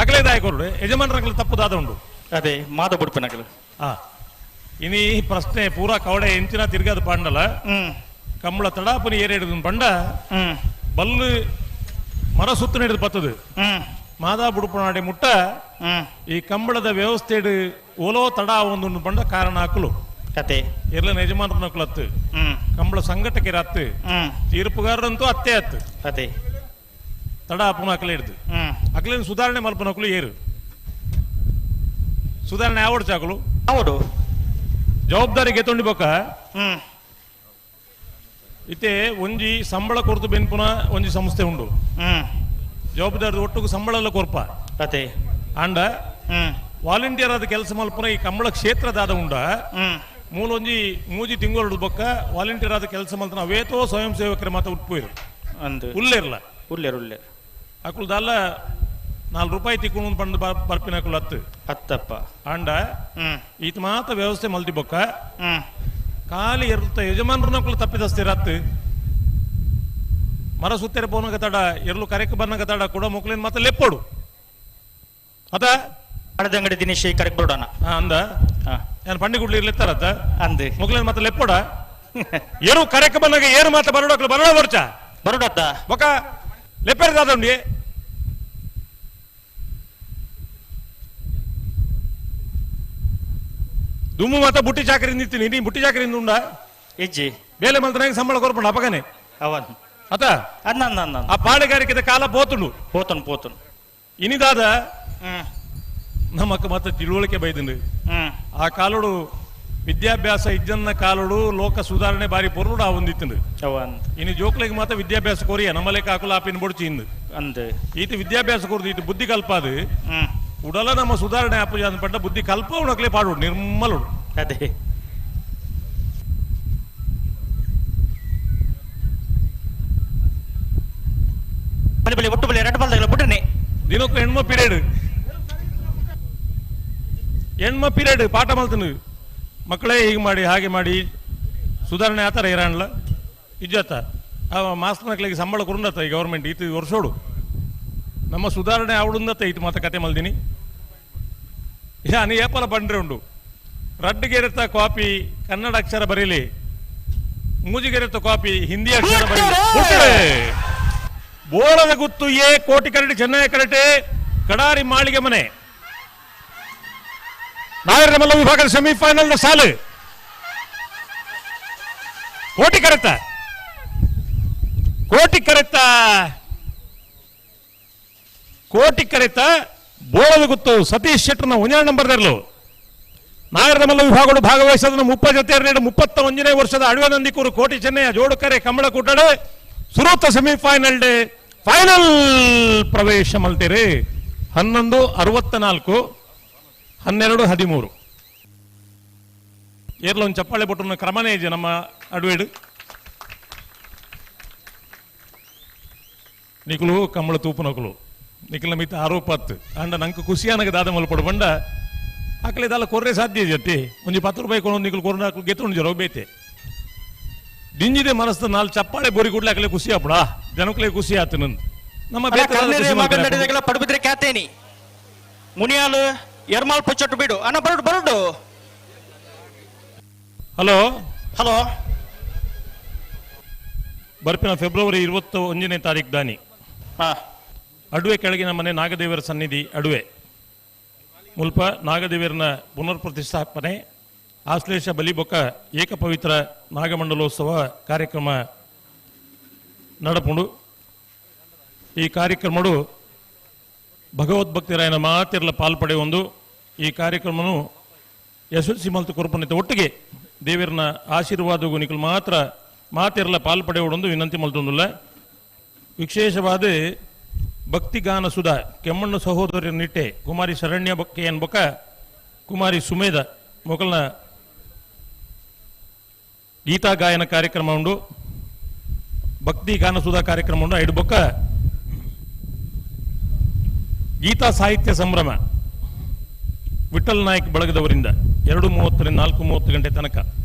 ಅಗಲೇ ದಾಯ ಕೊರಡು ಯಜಮಾನರಾಗ್ಲಿ ತಪ್ಪು ದಾದ ಉಂಡು ಅದೇ ಮಾದ ಬುಡ್ಪಿನಗಲು ಇನಿ ಪ್ರಶ್ನೆ ಪೂರಾ ಕವಡೆ ಎಂಚಿನ ತಿರ್ಗಾದ ಪಾಂಡಲ ಕಂಬಳ ತಡಾಪುನಿ ಏರಿಡಿದ ಪಂಡ ಬಲ್ಲು ಮರ ಸುತ್ತ ಹಿಡಿದು ಪತ್ತದು ಮಾದಾ ಬುಡುಪನಾಡಿ ಮುಟ್ಟ ಈ ಕಂಬಳದ ವ್ಯವಸ್ಥೆ ಓಲೋ ತಡ ಒಂದು ಬಂಡ ಕಾರಣ ಹಾಕಲು ಕತೆ ಇರ್ಲ ಯಜಮಾನರ ನಕಲತ್ತು ಕಂಬಳ ಸಂಘಟಕ್ಕೆ ರತ್ತು ತೀರ್ಪುಗಾರರಂತೂ ಅತ್ತೆ ಅತ್ತು ಅದೇ ತಡ ಅಪ್ಪನ ಹಾಕಲೇ ಹಿಡಿದು ಅಕಲೇನು ಸುಧಾರಣೆ ಮಲ್ಪನಕಲು ಏರು ಸುಧಾರಣೆ ಆವಡ್ ಚಾಕಲು ಹೌದು ಜವಾಬ್ದಾರಿ ಗೆತ್ತೊಂಡಿ ಬೊಕ್ಕ ಇತ್ತೆ ಒಂಜಿ ಸಂಬಳ ಕೊರತು ಬೆನ್ಪುನ ಒಂಜಿ ಸಂಸ್ಥೆ ಉಂಡು ಜವಾಬ್ದಾರಿ ಒಟ್ಟಿಗೆ ಸಂಬಳ ಎಲ್ಲ ಕೊರ್ಪ ಅದೇ ಅಂಡ ವಾಲಂಟಿಯರ್ ಆದ ಕೆಲಸ ಮಲ್ಪನ ಈ ಕಂಬಳ ಕ್ಷೇತ್ರದಾದ ಉಂಡ ಮೂಲೊಂಜಿ ಮೂಜಿ ತಿಂಗಳು ಬೊಕ್ಕ ವಾಲಂಟಿಯರ್ ಆದ ಕೆಲಸ ಮಲ್ತನ ಅವೇತೋ ಸ್ವಯಂ ಸೇವಕರ ಮಾತ ಉಟ್ಪೋಯ್ರು ಅಂದು ಉಲ್ಲೇರ್ಲ ಉಲ್ಲೇರು ಉಲ್ಲೇರು ಅಕುಲ್ದಲ್ಲ ₹4 ತಿಕ್ಕೊಂಡು ಬಂದು ಬರ್ಪಿನ ಅಕುಲ್ ಹತ್ತಪ್ಪ ಅಂಡ ಈತ ಮಾತ ವ್ಯವಸ್ಥೆ ಮಲ್ತಿ ಬೊಕ್ಕ ಖಾಲಿ ಇರುತ್ತ ಯಜಮಾನರನ್ನ ತಪ್ಪಿದಸ್ತಿರ ಹತ್ತು ಮರ ಸುತ್ತೇರೆ ಪೋನಾಗ ತಡ ಎರ್ಲು ಕರೆಕ್ ಬನ್ನಾಗ ತಡ ಕೂಡ ಮುಕ್ಲಿನ ಮತ್ತೆ ಲೆಪ್ಪೋಡು ಅದ ಹಳದಂಗಡಿ ದಿನೇಶ್ ಕರೆಕ್ಟ್ ಬಿಡೋಣ ಅಂದ ನಾನು ಪಂಡಿ ಗುಡ್ಲಿ ಇರ್ಲಿತ್ತಾರತ್ತ ಅಂದೆ ಮುಕ್ಲಿನ ಮತ್ತೆ ಲೆಪ್ಪೋಡ ಏರು ಕರೆಕ್ ಬನ್ನಾಗ ಏರು ಮಾತ ಬರೋಡಕ್ಲು ಬರೋಡ ಬರ್ಚ ಬರೋಡತ್ತ ಬೊಕ ಲೆಪ್ಪೆರದಾದಂಡಿ ದುಮ್ಮು ಮಾತ ಬುಟ್ಟಿ ಚಾಕರಿ ನಿಂತೀನಿ ನೀ ಬುಟ್ಟಿ ಚಾಕರಿಂದ ಉಂಡ ಹೆಜ್ಜೆ ಬೇಲೆ ಮಲ್ತನಾಗ ಸಂಬಳ ಕೊರ್ಪಣ ಅಪಗನೆ ಅವನ್ ಅತ ಅನ್ನ ಆ ಪಾಳೆಗಾರಿಕೆ ಕಾಲ ಪೋತುಂಡು ಪೋತನ್ ಇನಿದಾದ ನಮ್ಮಕ್ಕ ಮತ್ತೆ ತಿಳುವಳಿಕೆ ಬೈದಂಡು ಆ ಕಾಲೋಡು ವಿದ್ಯಾಭ್ಯಾಸ ಇಜ್ಜನ್ನ ಕಾಲೋಡು ಲೋಕ ಸುಧಾರಣೆ ಬಾರಿ ಪೊರುಡು ಆ ಒಂದಿತ್ತಂಡು ಇನ್ನು ಜೋಕ್ಲಿಗೆ ಮಾತ್ರ ವಿದ್ಯಾಭ್ಯಾಸ ಕೋರಿಯ ನಮ್ಮಲೆ ಕಾಕುಲ ಆಪಿನ ಬೊಡ್ಚಿ ಇಂದು ಅಂದೆ ಈತ ವಿದ್ಯಾಭ್ಯಾಸ ಕೋರ್ದು ಈತ ಬುದ್ಧಿ ಕಲ್ಪಾದು ಉಡಲ ನಮ್ಮ ಸುಧಾರಣೆ ಆಪುಜ ಪಟ್ಟ ಬುದ್ಧಿ ಕಲ್ಪ ಉಣಕ್ಲೆ ಪಾಡು ನಿರ್ಮಲುಡು ಅದೇ ಬಲಿ ಒಟ್ಟು ಬಲಿ ಎರಡು ಬಲ್ದಾಗಲ್ಲ ಬಿಟ್ಟನೆ ದಿನಕ್ಕೂ ಹೆಣ್ಮ ಪೀರಿಯಡ್ ಪಾಠ ಮಲ್ತನು ಮಕ್ಕಳೇ ಹೀಗೆ ಮಾಡಿ ಹಾಗೆ ಮಾಡಿ ಸುಧಾರಣೆ ಆತರ ಇರಣ್ಲ ಇಜ್ಜತ್ತ ಆ ಮಾಸ್ತರ್ನಕ್ಲಿಗೆ ಸಂಬಳ ಕೊರುಂಡತ್ತ ಈ ಗೌರ್ಮೆಂಟ್ ಈತ ವರ್ಷೋಡು ನಮ್ಮ ಸುಧಾರಣೆ ಅವಡುಂದತ್ತ ಈತ ಮಾತ ಕತೆ ಮಲ್ದಿನಿ ನೀ ಏಪಲ ಬಂಡ್ರೆ ಉಂಡು ರಡ್ಡಿಗೆರೆತ್ತ ಕಾಪಿ ಕನ್ನಡ ಅಕ್ಷರ ಬರೀಲಿ ಮೂಜಿಗೆರೆತ್ತ ಕಾಪಿ ಹಿಂದಿ ಅಕ್ಷರ ಬರೀಲಿ ಬೋಳದ ಗುತ್ತು ಎ ಕೋಟಿ ಕರಡಿ ಚೆನ್ನೈ ಕರಟೆ ಕಡಾರಿ ಮಾಳಿಗೆ ಮನೆ ನಾಗರ ಮಲ್ಲ ವಿಭಾಗದ ಸೆಮಿಫೈನಲ್ ಸಾಲು ಕೋಟಿ ಕರೆತ ಬೋಳದ ಗುತ್ತು ಸತೀಶ್ ಶೆಟ್ಟರ್ನ 1 ನಂಬರ್ದರ್ಲು ನಾಗರದ ಮಲ್ಲ ವಿಭಾಗಗಳು ಭಾಗವಹಿಸೋದನ್ನ 31 ವರ್ಷದ ಅಡವೆ ನಂದಿಕೂರು ಕೋಟಿ ಚೆನ್ನೈಯ ಜೋಡುಕರೆ ಕಂಬಳ ಕೂಟಡೆ ಸುರತ ಸೆಮಿಫೈನಲ್ ಡೇ ಫೈನಲ್ ಪ್ರವೇಶ ಮಲ್ತೀರಿ 11:64 12:13 ಏರ್ಲೊಂದು ಚಪ್ಪಾಳೆ ಬೊಟ್ಟು ಕ್ರಮನೇ ಇದೆ ನಮ್ಮ ಅಡ್ವೇಡು ನಿಕ್ಲು ಕಂಬಳ ತೂಪುನಕಲು ನಿಕ್ಲ ಮಿತ ಆರೋಪತ್ತು ಅಂಡ ನಂಗೆ ಖುಷಿಯಾನಗೆ ದಾದ ಮಲ್ಪಡು ಬಂಡ ಆಕಲೆ ದಾಲ ಕೊರ್ರೆ ಸಾಧ್ಯ ಜೊತೆ ಒಂದು ₹10 ಕೊಂಡು ನಿಕ್ಲು ಕೊರ್ನ ಗೆತ್ತು ಜರೋ ಬೇತೆ ದಿಂಜಿದೆ ಮನಸ್ಸು ನಾಲ್ ಚಪ್ಪಾಳೆ ಬೋರಿ ಕೊಡ್ಲಾಕಲೆ ಖುಷಿ ಅಪ್ಪಡ ಜನಕ್ಕಲೆ ಖುಷಿ ಆತು ನಂದು ನಮ್ಮ ಮಗಂದಡಿದಾಗಲ ಪಡುಬಿದ್ರೆ ಖ್ಯಾತೇನಿ ಮುನಿಯಾಲು ಎರ್ಮಾಲ್ ಪುಚ್ಚಟ್ಟು ಬಿಡು ಅಣ್ಣ ಬರಡು ಹಲೋ ಹಲೋ ಬರ್ಪಿನ ಫೆಬ್ರವರಿ 21ನೇ ತಾರೀಕು ದಾನಿ ಹಾ ಅಡುವೆ ಕೆಳಗಿನ ಮನೆ ನಾಗದೇವರ ಸನ್ನಿಧಿ ಅಡುವೆ ಮುಲ್ಪ ನಾಗದೇವರನ ಪುನರ್ ಪ್ರತಿಷ್ಠಾಪನೆ ಆಶ್ಲೇಷ ಬಲಿಬೊಕ್ಕ ಏಕಪವಿತ್ರ ನಾಗಮಂಡಲೋತ್ಸವ ಕಾರ್ಯಕ್ರಮ ನಡಪುಂಡು ಈ ಕಾರ್ಯಕ್ರಮಡು ಭಗವದ್ಭಕ್ತರಾಯನ ಮಾತಿರಲ ಪಾಲ್ಪಡೆ ಒಂದು ಈ ಕಾರ್ಯಕ್ರಮನು ಯಶಸ್ವಿ ಮಲ್ತು ಕೊರಪನಿತ ಒಟ್ಟಿಗೆ ದೇವರನ ಆಶೀರ್ವಾದಗೂ ನಿಖಲು ಮಾತ್ರ ಮಾತಿರಲ ಪಾಲ್ಪಡೆ ಒಂದು ವಿನಂತಿ ಮಲ್ತೊಂದಿಲ್ಲ ವಿಶೇಷವಾದ ಭಕ್ತಿಗಾನ ಸುಧಾ ಕೆಮ್ಮಣ್ಣು ಸಹೋದರ ನಿಟ್ಟೆ ಕುಮಾರಿ ಶರಣ್ಯ ಬೊಕ್ಕೆ ಬೊಕ್ಕ ಕುಮಾರಿ ಸುಮೇಧ ಮೊಕಲ್ನ ಗೀತಾ ಗಾಯನ ಕಾರ್ಯಕ್ರಮ ಉಂಡು ಭಕ್ತಿ ಗಾನ ಸುಧಾ ಕಾರ್ಯಕ್ರಮ ಉಂಡು ಐದು ಬೊಕ್ಕ ಗೀತಾ ಸಾಹಿತ್ಯ ಸಂಭ್ರಮ ವಿಠಲ್ ನಾಯ್ಕ್ ಬಳಗದವರಿಂದ 2:30 ರಿಂದ 4:30 ಗಂಟೆ ತನಕ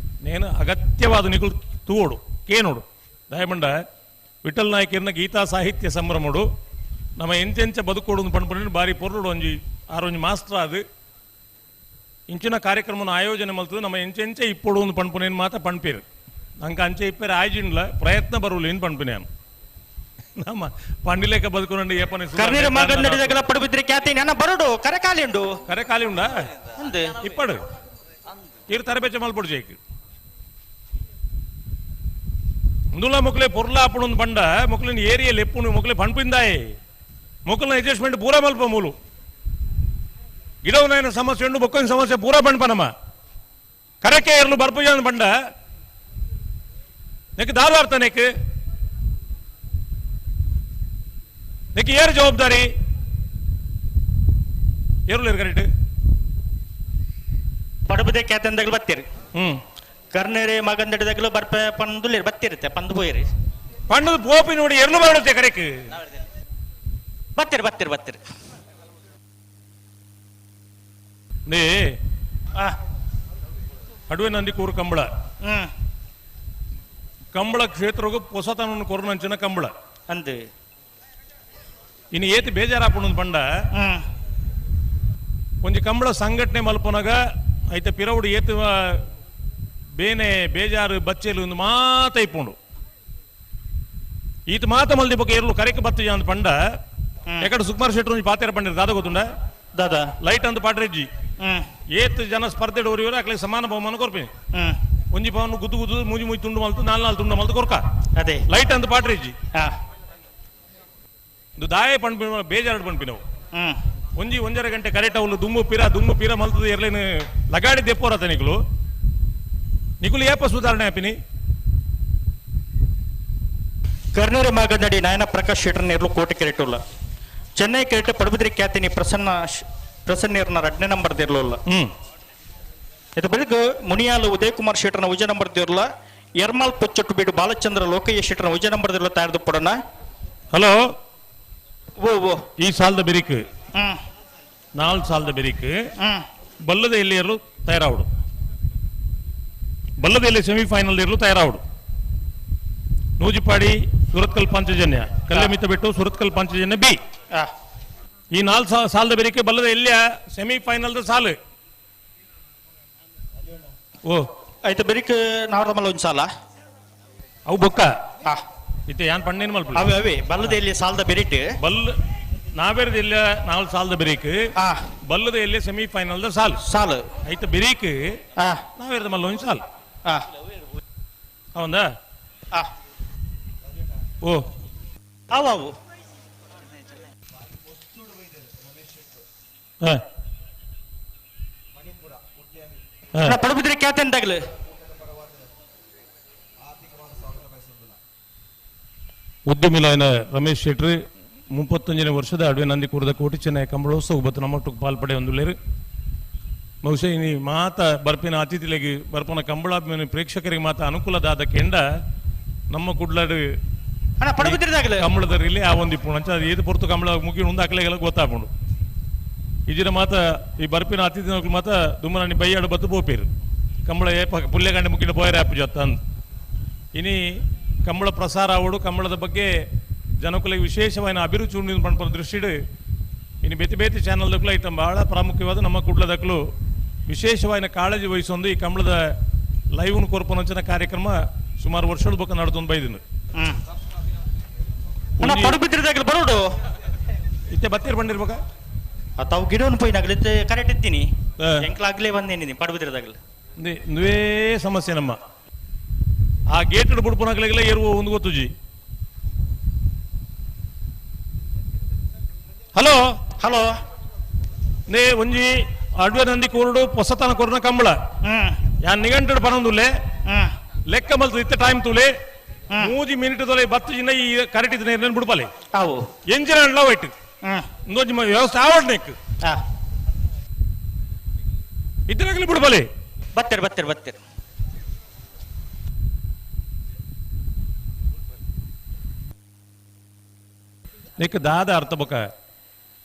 ನೇನು ಅಗತ್ಯವಾದ ನಿಗುಳು ತೂವೋಡು ಕೇನೋಡು ದಯಮಂಡ ವಿಠಲ್ ನಾಯ್ಕರ್ನ ಗೀತಾ ಸಾಹಿತ್ಯ ಸಂಭ್ರಮಡು ನಮ್ಮ ಎಂಚೆಂಚ ಬದುಕೋಡು ಪಂಡ್ಪಂಡು ಬಾರಿ ಪೊರ್ಲು ಒಂಜಿ ಆರೊಂಜಿ ಮಾಸ್ಟರ್ ಅದು ಇಂಚಿನ ಕಾರ್ಯಕ್ರಮನ ಆಯೋಜನೆ ಮಲ್ತದು ನಮ್ಮ ಎಂಚೆಂಚೆ ಇಪ್ಪೊಡು ಒಂದು ಪಂಡ್ಪುನೇನು ಮಾತ ಪಂಡ್ಪೇರು ನಂಗೆ ಅಂಚೆ ಇಪ್ಪೇರು ಆಯ್ಜಿನ್ಲ ಪ್ರಯತ್ನ ಬರುಲ್ಲ ಏನು ಪಂಡ್ಪುನೆ ನಮ್ಮ ಪಂಡಿಲೇಕ ಬದುಕೊಂಡು ಏಪನೆ ಕರ್ನೀರ ಮಗಂದಡಿದಾಗಲ ಪಡುಬಿದ್ರೆ ಖ್ಯಾತೇನಿ ಅಣ್ಣ ಬರಡು ಕರೆ ಖಾಲಿ ಉಂಡಾ ಇಪ್ಪಡು ಇರು ತರಬೇತಿ ಮಲ್ಪಡು ಜೈಕ್ ಮುಂದುಲ ಮೊಕ್ಲೆ ಪೊರ್ಲ ಅಪ್ಪುಣೊಂದು ಬಂಡ ಮೊಕ್ಲಿನ ಏರಿಯಲ್ಲಿ ಎಪ್ಪುನು ಮೊಕ್ಲೆ ಪಂಪಿಂದಾಯೆ ಮೊಕ್ಲನ ಅಡ್ಜಸ್ಟ್ಮೆಂಟ್ ಪೂರ ಮಲ್ಪ ಮೂಲು ಗಿಡವನ ಸಮಸ್ಯೆ ಉಂಡು ಬೊಕ್ಕಿನ ಸಮಸ್ಯೆ ಪೂರ ಪಂಡ್ಪನಮ್ಮ ಕರಕೆ ಇರಲು ಬರ್ಪುಜ ಬಂಡ ನೆಕ್ ದಾರ್ವಾರ್ತ ನೆಕ್ ಏರು ಜವಾಬ್ದಾರಿ ಏರುಲೇರು ಕರೆಕ್ಟ್ ಪಡುಬಿದ್ರೆ ಖ್ಯಾತಂದಾಗಲು ಬತ್ತೀರಿ ಕರ್ನೇರೆ ಮಗಂದಡಿದಾಗಲು ಬರ್ಪ ಪಂದುಲೇರು ಬತ್ತಿರುತ್ತೆ ಪಂದು ಪೋಯಿರಿ ಪಂಡು ಪೋಪಿ ನೋಡಿ ಎರ್ಲು ಬರುತ್ತೆ ಕರೆಕ್ ಬತ್ತಿರಿ ನೇ ಅಡುವೆ ನಂದಿ ಕೂರು ಕಂಬಳ ಕಂಬಳ ಕ್ಷೇತ್ರಗೂ ಹೊಸತನವನ್ನು ಕೊರನಂಚಿನ ಕಂಬಳ ಅಂದು ಇನ್ನು ಏತಿ ಬೇಜಾರಾಪುಣದ್ ಬಂಡ ಒಂಜಿ ಕಂಬಳ ಸಂಘಟನೆ ಮಲ್ಪನಾಗ ಐತೆ ಪಿರವುಡು ಏತು ಬೇನೆ ಬೇಜಾರು ಬಚ್ಚೆಲು ಒಂದು ಮಾತ ಇಪ್ಪುಂಡು ಈತ ಮಾತ ಮಲ್ದಿ ಬಗ್ಗೆ ಏರ್ಲು ಕರೆಕ್ ಬತ್ತಜ ಅಂತ ಪಂಡ ಎಕಡೆ ಸುಕುಮಾರ್ ಶೆಟ್ರು ಒಂಜಿ ಪಾತೆರ ಪಂಡಿರ ದಾದ ಗೊತ್ತುಂಡ ದಾದಾ ಲೈಟ್ ಅಂತ ಪಾಟ್ರೆಜ್ಜಿ ಏತ್ ಜನ ಸ್ಪರ್ಧೆ ಡೋರಿವರು ಅಕ್ಲೆ ಸಮಾನ ಬಹುಮಾನ ಕೊರ್ಪೇನೆ ಒಂಜಿ ಪವನ್ ಗುದ್ದು ಮೂಜಿ ತುಂಡು ಮಲ್ತು ನಾಲ್ ತುಂಡು ಮಲ್ತು ಕೊರ್ಕ ಅದೇ ಲೈಟ್ ಅಂತ ಪಾಟ್ರೆಜ್ಜಿ ದಾಯ ಪಂಪಿನ ಬೇಜಾರು ಪಂಪಿನವು ಒಂಜರ ಗಂಟೆ ಕರೆಕ್ಟ್ ಅವಳು ದುಮ್ಮು ಪೀರ ಮಲ್ತದ ಎರ್ಲೇನು ಲಗಾಡಿ ದೆಪ್ಪೋರತ ನಿಕುಲು ಏಪ ಸುಧಾರಣೆ ಆಪಿನಿ ಕರ್ನೇರೆ ಮಗಂದಡಿ ನಾಯನ ಪ್ರಕಾಶ್ ಶೆಟ್ಟರ್ನ ಇರ್ಲು ಕೋಟೆ ಕೆರೆಟುಲ್ಲ ಚೆನ್ನೈ ಕೆರೆಟೆ ಪಡುಬಿದ್ರೆ ಖ್ಯಾತಿನಿ ಪ್ರಸನ್ನರ್ನ 2ನೇ ನಂಬರ್ ಇರ್ಲಿಲ್ಲ ಇದು ಬೆಳಗ್ಗೆ ಮುನಿಯಾಲು ಉದಯ್ ಕುಮಾರ್ ಶೆಟ್ಟರ್ನ ಉಜ ನಂಬರ್ ಇರಲ್ಲ ಎರ್ಮಾಲ್ ಪೊಚ್ಚಟ್ಟು ಬೀಡು ಬಾಲಚಂದ್ರ ಲೋಕಯ್ಯ ಶೆಟ್ಟರ್ನ ಉಜ ನಂಬರ್ ಇರಲ್ಲ ತಯಾರ್ದು ಪಡೋಣ ಹಲೋ ಓ ಈ ಸಾಲದ ಬೆರಿಕ್ 4 ಸಾಲದ ಬೆರಿಕ್ ಬಲ್ಲದ ಎಲ್ಲಿಯರು ತಯಾರಾವಡು ಬಲ್ಲದ ಎಲ್ಲಿ ಸೆಮಿಫೈನಲ್ ಇರಲು ತಯಾರಾವಡು ನೂಜಿಪಾಡಿ ಸುರತ್ಕಲ್ ಪಂಚಜನ್ಯ ಕಲ್ಯಮಿತ ಬಿಟ್ಟು ಸುರತ್ಕಲ್ ಪಂಚಜನ್ಯ ಬಿ ಈ 4 ಸಾಲದ ಬೆರಿಕೆ ಬಲ್ಲದ ಎಲ್ಲಿಯ ಸೆಮಿಫೈನಲ್ ಸಾಲು ಓ ಆಯ್ತು ಬೆರಿಕ್ ನಾವ್ರಮಲ್ಲ ಒಂದು ಸಾಲ ಅವು ಬೊಕ್ಕ ಇತ್ತೆ ಯಾನ್ ಪಣ್ಣೇನು ಮಲ್ಪ ಅವೇ ಬಲ್ಲದ ಎಲ್ಲಿ ಸಾಲದ ಬೆರಿಟ್ ನಾವೇರದ ಎಲ್ಲ 4 ಸಾಲದ ಬೆರೀಕ್ ಬಲ್ಲದ ಎಲ್ಲೇ ಸೆಮಿಫೈನಲ್ ಸಾಲು ಐತ ಬೆರೀಕ್ ನಾವೇರದ ಮಲ್ಲ ಒಂದು ಸಾಲು ಅವಂದ ಓ ಅವು ಪಡುಬಿದ್ರೆ ಖ್ಯಾತಿ ಅಂತಾಗ್ಲಿ ಉದ್ಯಮಿಲಾಯನ ರಮೇಶ್ ಶೆಟ್ಟಿ 35ನೇ ವರ್ಷದ ಅಡುವೆ ನಂದಿಕೂರದ ಕೋಟಿ ಚೆನ್ನೈ ಕಂಬಳೋತ್ಸವ ಬತ್ತು ನಮ್ಮಟ್ಟು ಪಾಲ್ಪಡೆ ಒಂದುಲೇರು ಬಹುಶಃ ಇನಿ ಮಾತ ಬರ್ಪಿನ ಅತಿಥಿಗಳಿಗೆ ಬರ್ಪನ ಕಂಬಳಾಭಿಮಾನಿ ಪ್ರೇಕ್ಷಕರಿಗೆ ಮಾತ ಅನುಕೂಲದಾದ ಕೆಂಡ ನಮ್ಮ ಕುಡ್ಲಾಡು ಕಂಬಳದ ರಿಲೇ ಆ ಒಂದು ಇಪ್ಪು ಅಂಚ ಏದು ಪೊರ್ತು ಕಂಬಳ ಮುಗಿ ಮುಂದೆ ಅಕ್ಲೆಗೆಲ್ಲ ಗೊತ್ತಾಪುಂಡು ಇಜಿನ ಮಾತ ಈ ಬರ್ಪಿನ ಅತಿಥಿ ಮಾತ ದುಮ್ಮನಿ ಬೈಯಾಡು ಬತ್ತು ಬೋಪೇರು ಕಂಬಳ ಏಪ ಪುಲ್ಯಗಂಡೆ ಮುಗಿನ ಪೋಯರ ಆಪು ಜತ್ತ ಅಂದ್ ಇನಿ ಕಂಬಳ ಪ್ರಸಾರ ಆವಡು ಕಂಬಳದ ಬಗ್ಗೆ ಜನಕುಲಿಗೆ ವಿಶೇಷವಾದ ಅಭಿರುಚಿ ಉಂಡಿನ ಪಂಪನ ದೃಷ್ಟಿಡು ಇನ್ನು ಬೇತಿ ಬೇತಿ ಚಾನಲ್ದಕ್ಕೂ ಐಟಮ್ ಬಹಳ ಪ್ರಾಮುಖ್ಯವಾದ ನಮ್ಮ ಕುಡ್ಲದಕ್ಕೂ ವಿಶೇಷವಾದ ಕಾಳಜಿ ವಹಿಸೊಂದು ಈ ಕಂಬಳದ ಲೈವ್ನು ಕೊರ್ಪನಂಚಿನ ಕಾರ್ಯಕ್ರಮ ಸುಮಾರು ವರ್ಷದ ಬೊಕ್ಕ ನಡೆದೊಂದು ಬೈದಿನ ಪಡುಬಿದ್ರದಾಗಲಿ ಬರೋಡು ಇತ್ತೆ ಬತ್ತೀರ್ ಬಂದಿರ್ಬೇಕ ತಾವು ಗಿಡವನ್ನು ಪೋಯಿ ನಾಗಲಿ ಕರೆಕ್ಟ್ ಇದ್ದೀನಿ ಎಂಕ್ಲಾಗ್ಲೇ ಬಂದೇನಿ ಪಡುಬಿದ್ರದಾಗಲಿ నువ్వే సమస్యనమ్మ ఆ గేటుడు బుడుపునగలిగిల ఎరువు ఉంది ಗೊತ್ತುಜಿ ಹಲೋ ಹಲೋ ನೇ ಒಂಜಿ ಅಡ್ವೆ ನಂದಿ ಕೂರುಡು ಹೊಸತನ ಕೊರನ ಕಂಬಳ ಯಾನ್ ನಿಗಂಟಡು ಪನೊಂದುಲ್ಲೆ ಲೆಕ್ಕ ಮಲ್ತು ಇತ್ತ ಟೈಮ್ ತುಲೆ 3 ಮಿನಿಟ್ ತೊಲೆ 10 ಜಿನ ಈ ಕರೆಕ್ಟ್ ಇದ್ನ ಏನೇನು ಬಿಡ್ಪಲೆ ಅವು ಎಂಜಿನ ಲವ್ ಇಟ್ಟು ಇಂದೊಂಜಿ ವ್ಯವಸ್ಥೆ ಆವಡ್ನೆಕ್ ಇದ್ದನಾಗಲಿ ಬಿಡ್ಪಲೆ ಬತ್ತೇರ್ నీకు దాదా అర్థబొక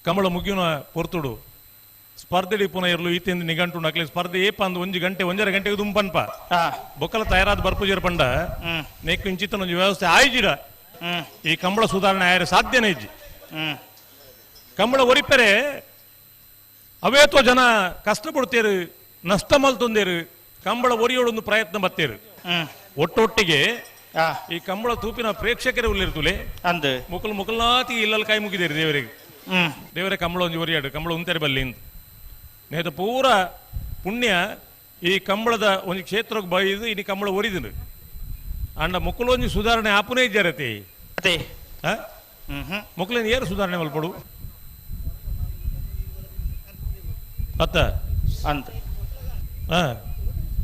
కమల ముగిన పొర్తుడు ಸ್ಪರ್ಧೆಡಿ ಪುನಃ ಇರಲು ಈತಿಂದ ನಿಘಂಟು ನಕಲಿ ಸ್ಪರ್ಧೆ ಏಪ ಅಂದ್ 1 ಗಂಟೆ 1.5 ಗಂಟೆಗೆ ದುಂಪನ್ಪ ಬೊಕ್ಕಲ ತಯಾರಾದ ಬರ್ಪುಜರ್ ಪಂಡ ನೆಕ್ ಇಂಚಿತ್ತ ಒಂದು ವ್ಯವಸ್ಥೆ ಆಯ್ಜಿಡ ಈ ಕಂಬಳ ಸುಧಾರಣೆ ಆಯ್ರೆ ಸಾಧ್ಯನೇ ಇಜ್ಜಿ ಕಂಬಳ ಒರಿಪೆರೆ ಅವೇತೋ ಜನ ಕಷ್ಟಪಡ್ತೇರು ನಷ್ಟ ಮಲ್ತೊಂದೇರು ಕಂಬಳ ಒರಿಯೋಡೊಂದು ಪ್ರಯತ್ನ ಬತ್ತೇರು ಒಟ್ಟೊಟ್ಟಿಗೆ ಈ ಕಂಬಳ ತೂಪಿನ ಪ್ರೇಕ್ಷಕರೇ ಉಲ್ಲಿರ್ತುಲೆ ಅಂದ್ ಮುಕಲ್ನಾತಿ ಇಲ್ಲಲ್ಲಿ ಕೈ ಮುಗಿದೇರಿ ದೇವರಿಗೆ ದೇವರೇ ಕಂಬಳ ಒಂಜಿ ಒರಿಯಾಡು ಕಂಬಳ ಉಂತೆರೆ ಬಲ್ಲಿ ನೇತ ಪೂರ ಪುಣ್ಯ ಈ ಕಂಬಳದ ಒಂದು ಕ್ಷೇತ್ರಕ್ಕೆ ಬೈದು ಇನ್ನು ಕಂಬಳ ಒರಿದಿನು ಅಂಡ ಮುಕ್ಕಲೊಂಜಿ ಸುಧಾರಣೆ ಆಪುನೇ ಇದ್ದಾರತಿ ಅದೇ ಮುಕ್ಕಲಿನ ಏರು ಸುಧಾರಣೆ ಮಲ್ಪಡು ಅತ್ತ ಅಂದ್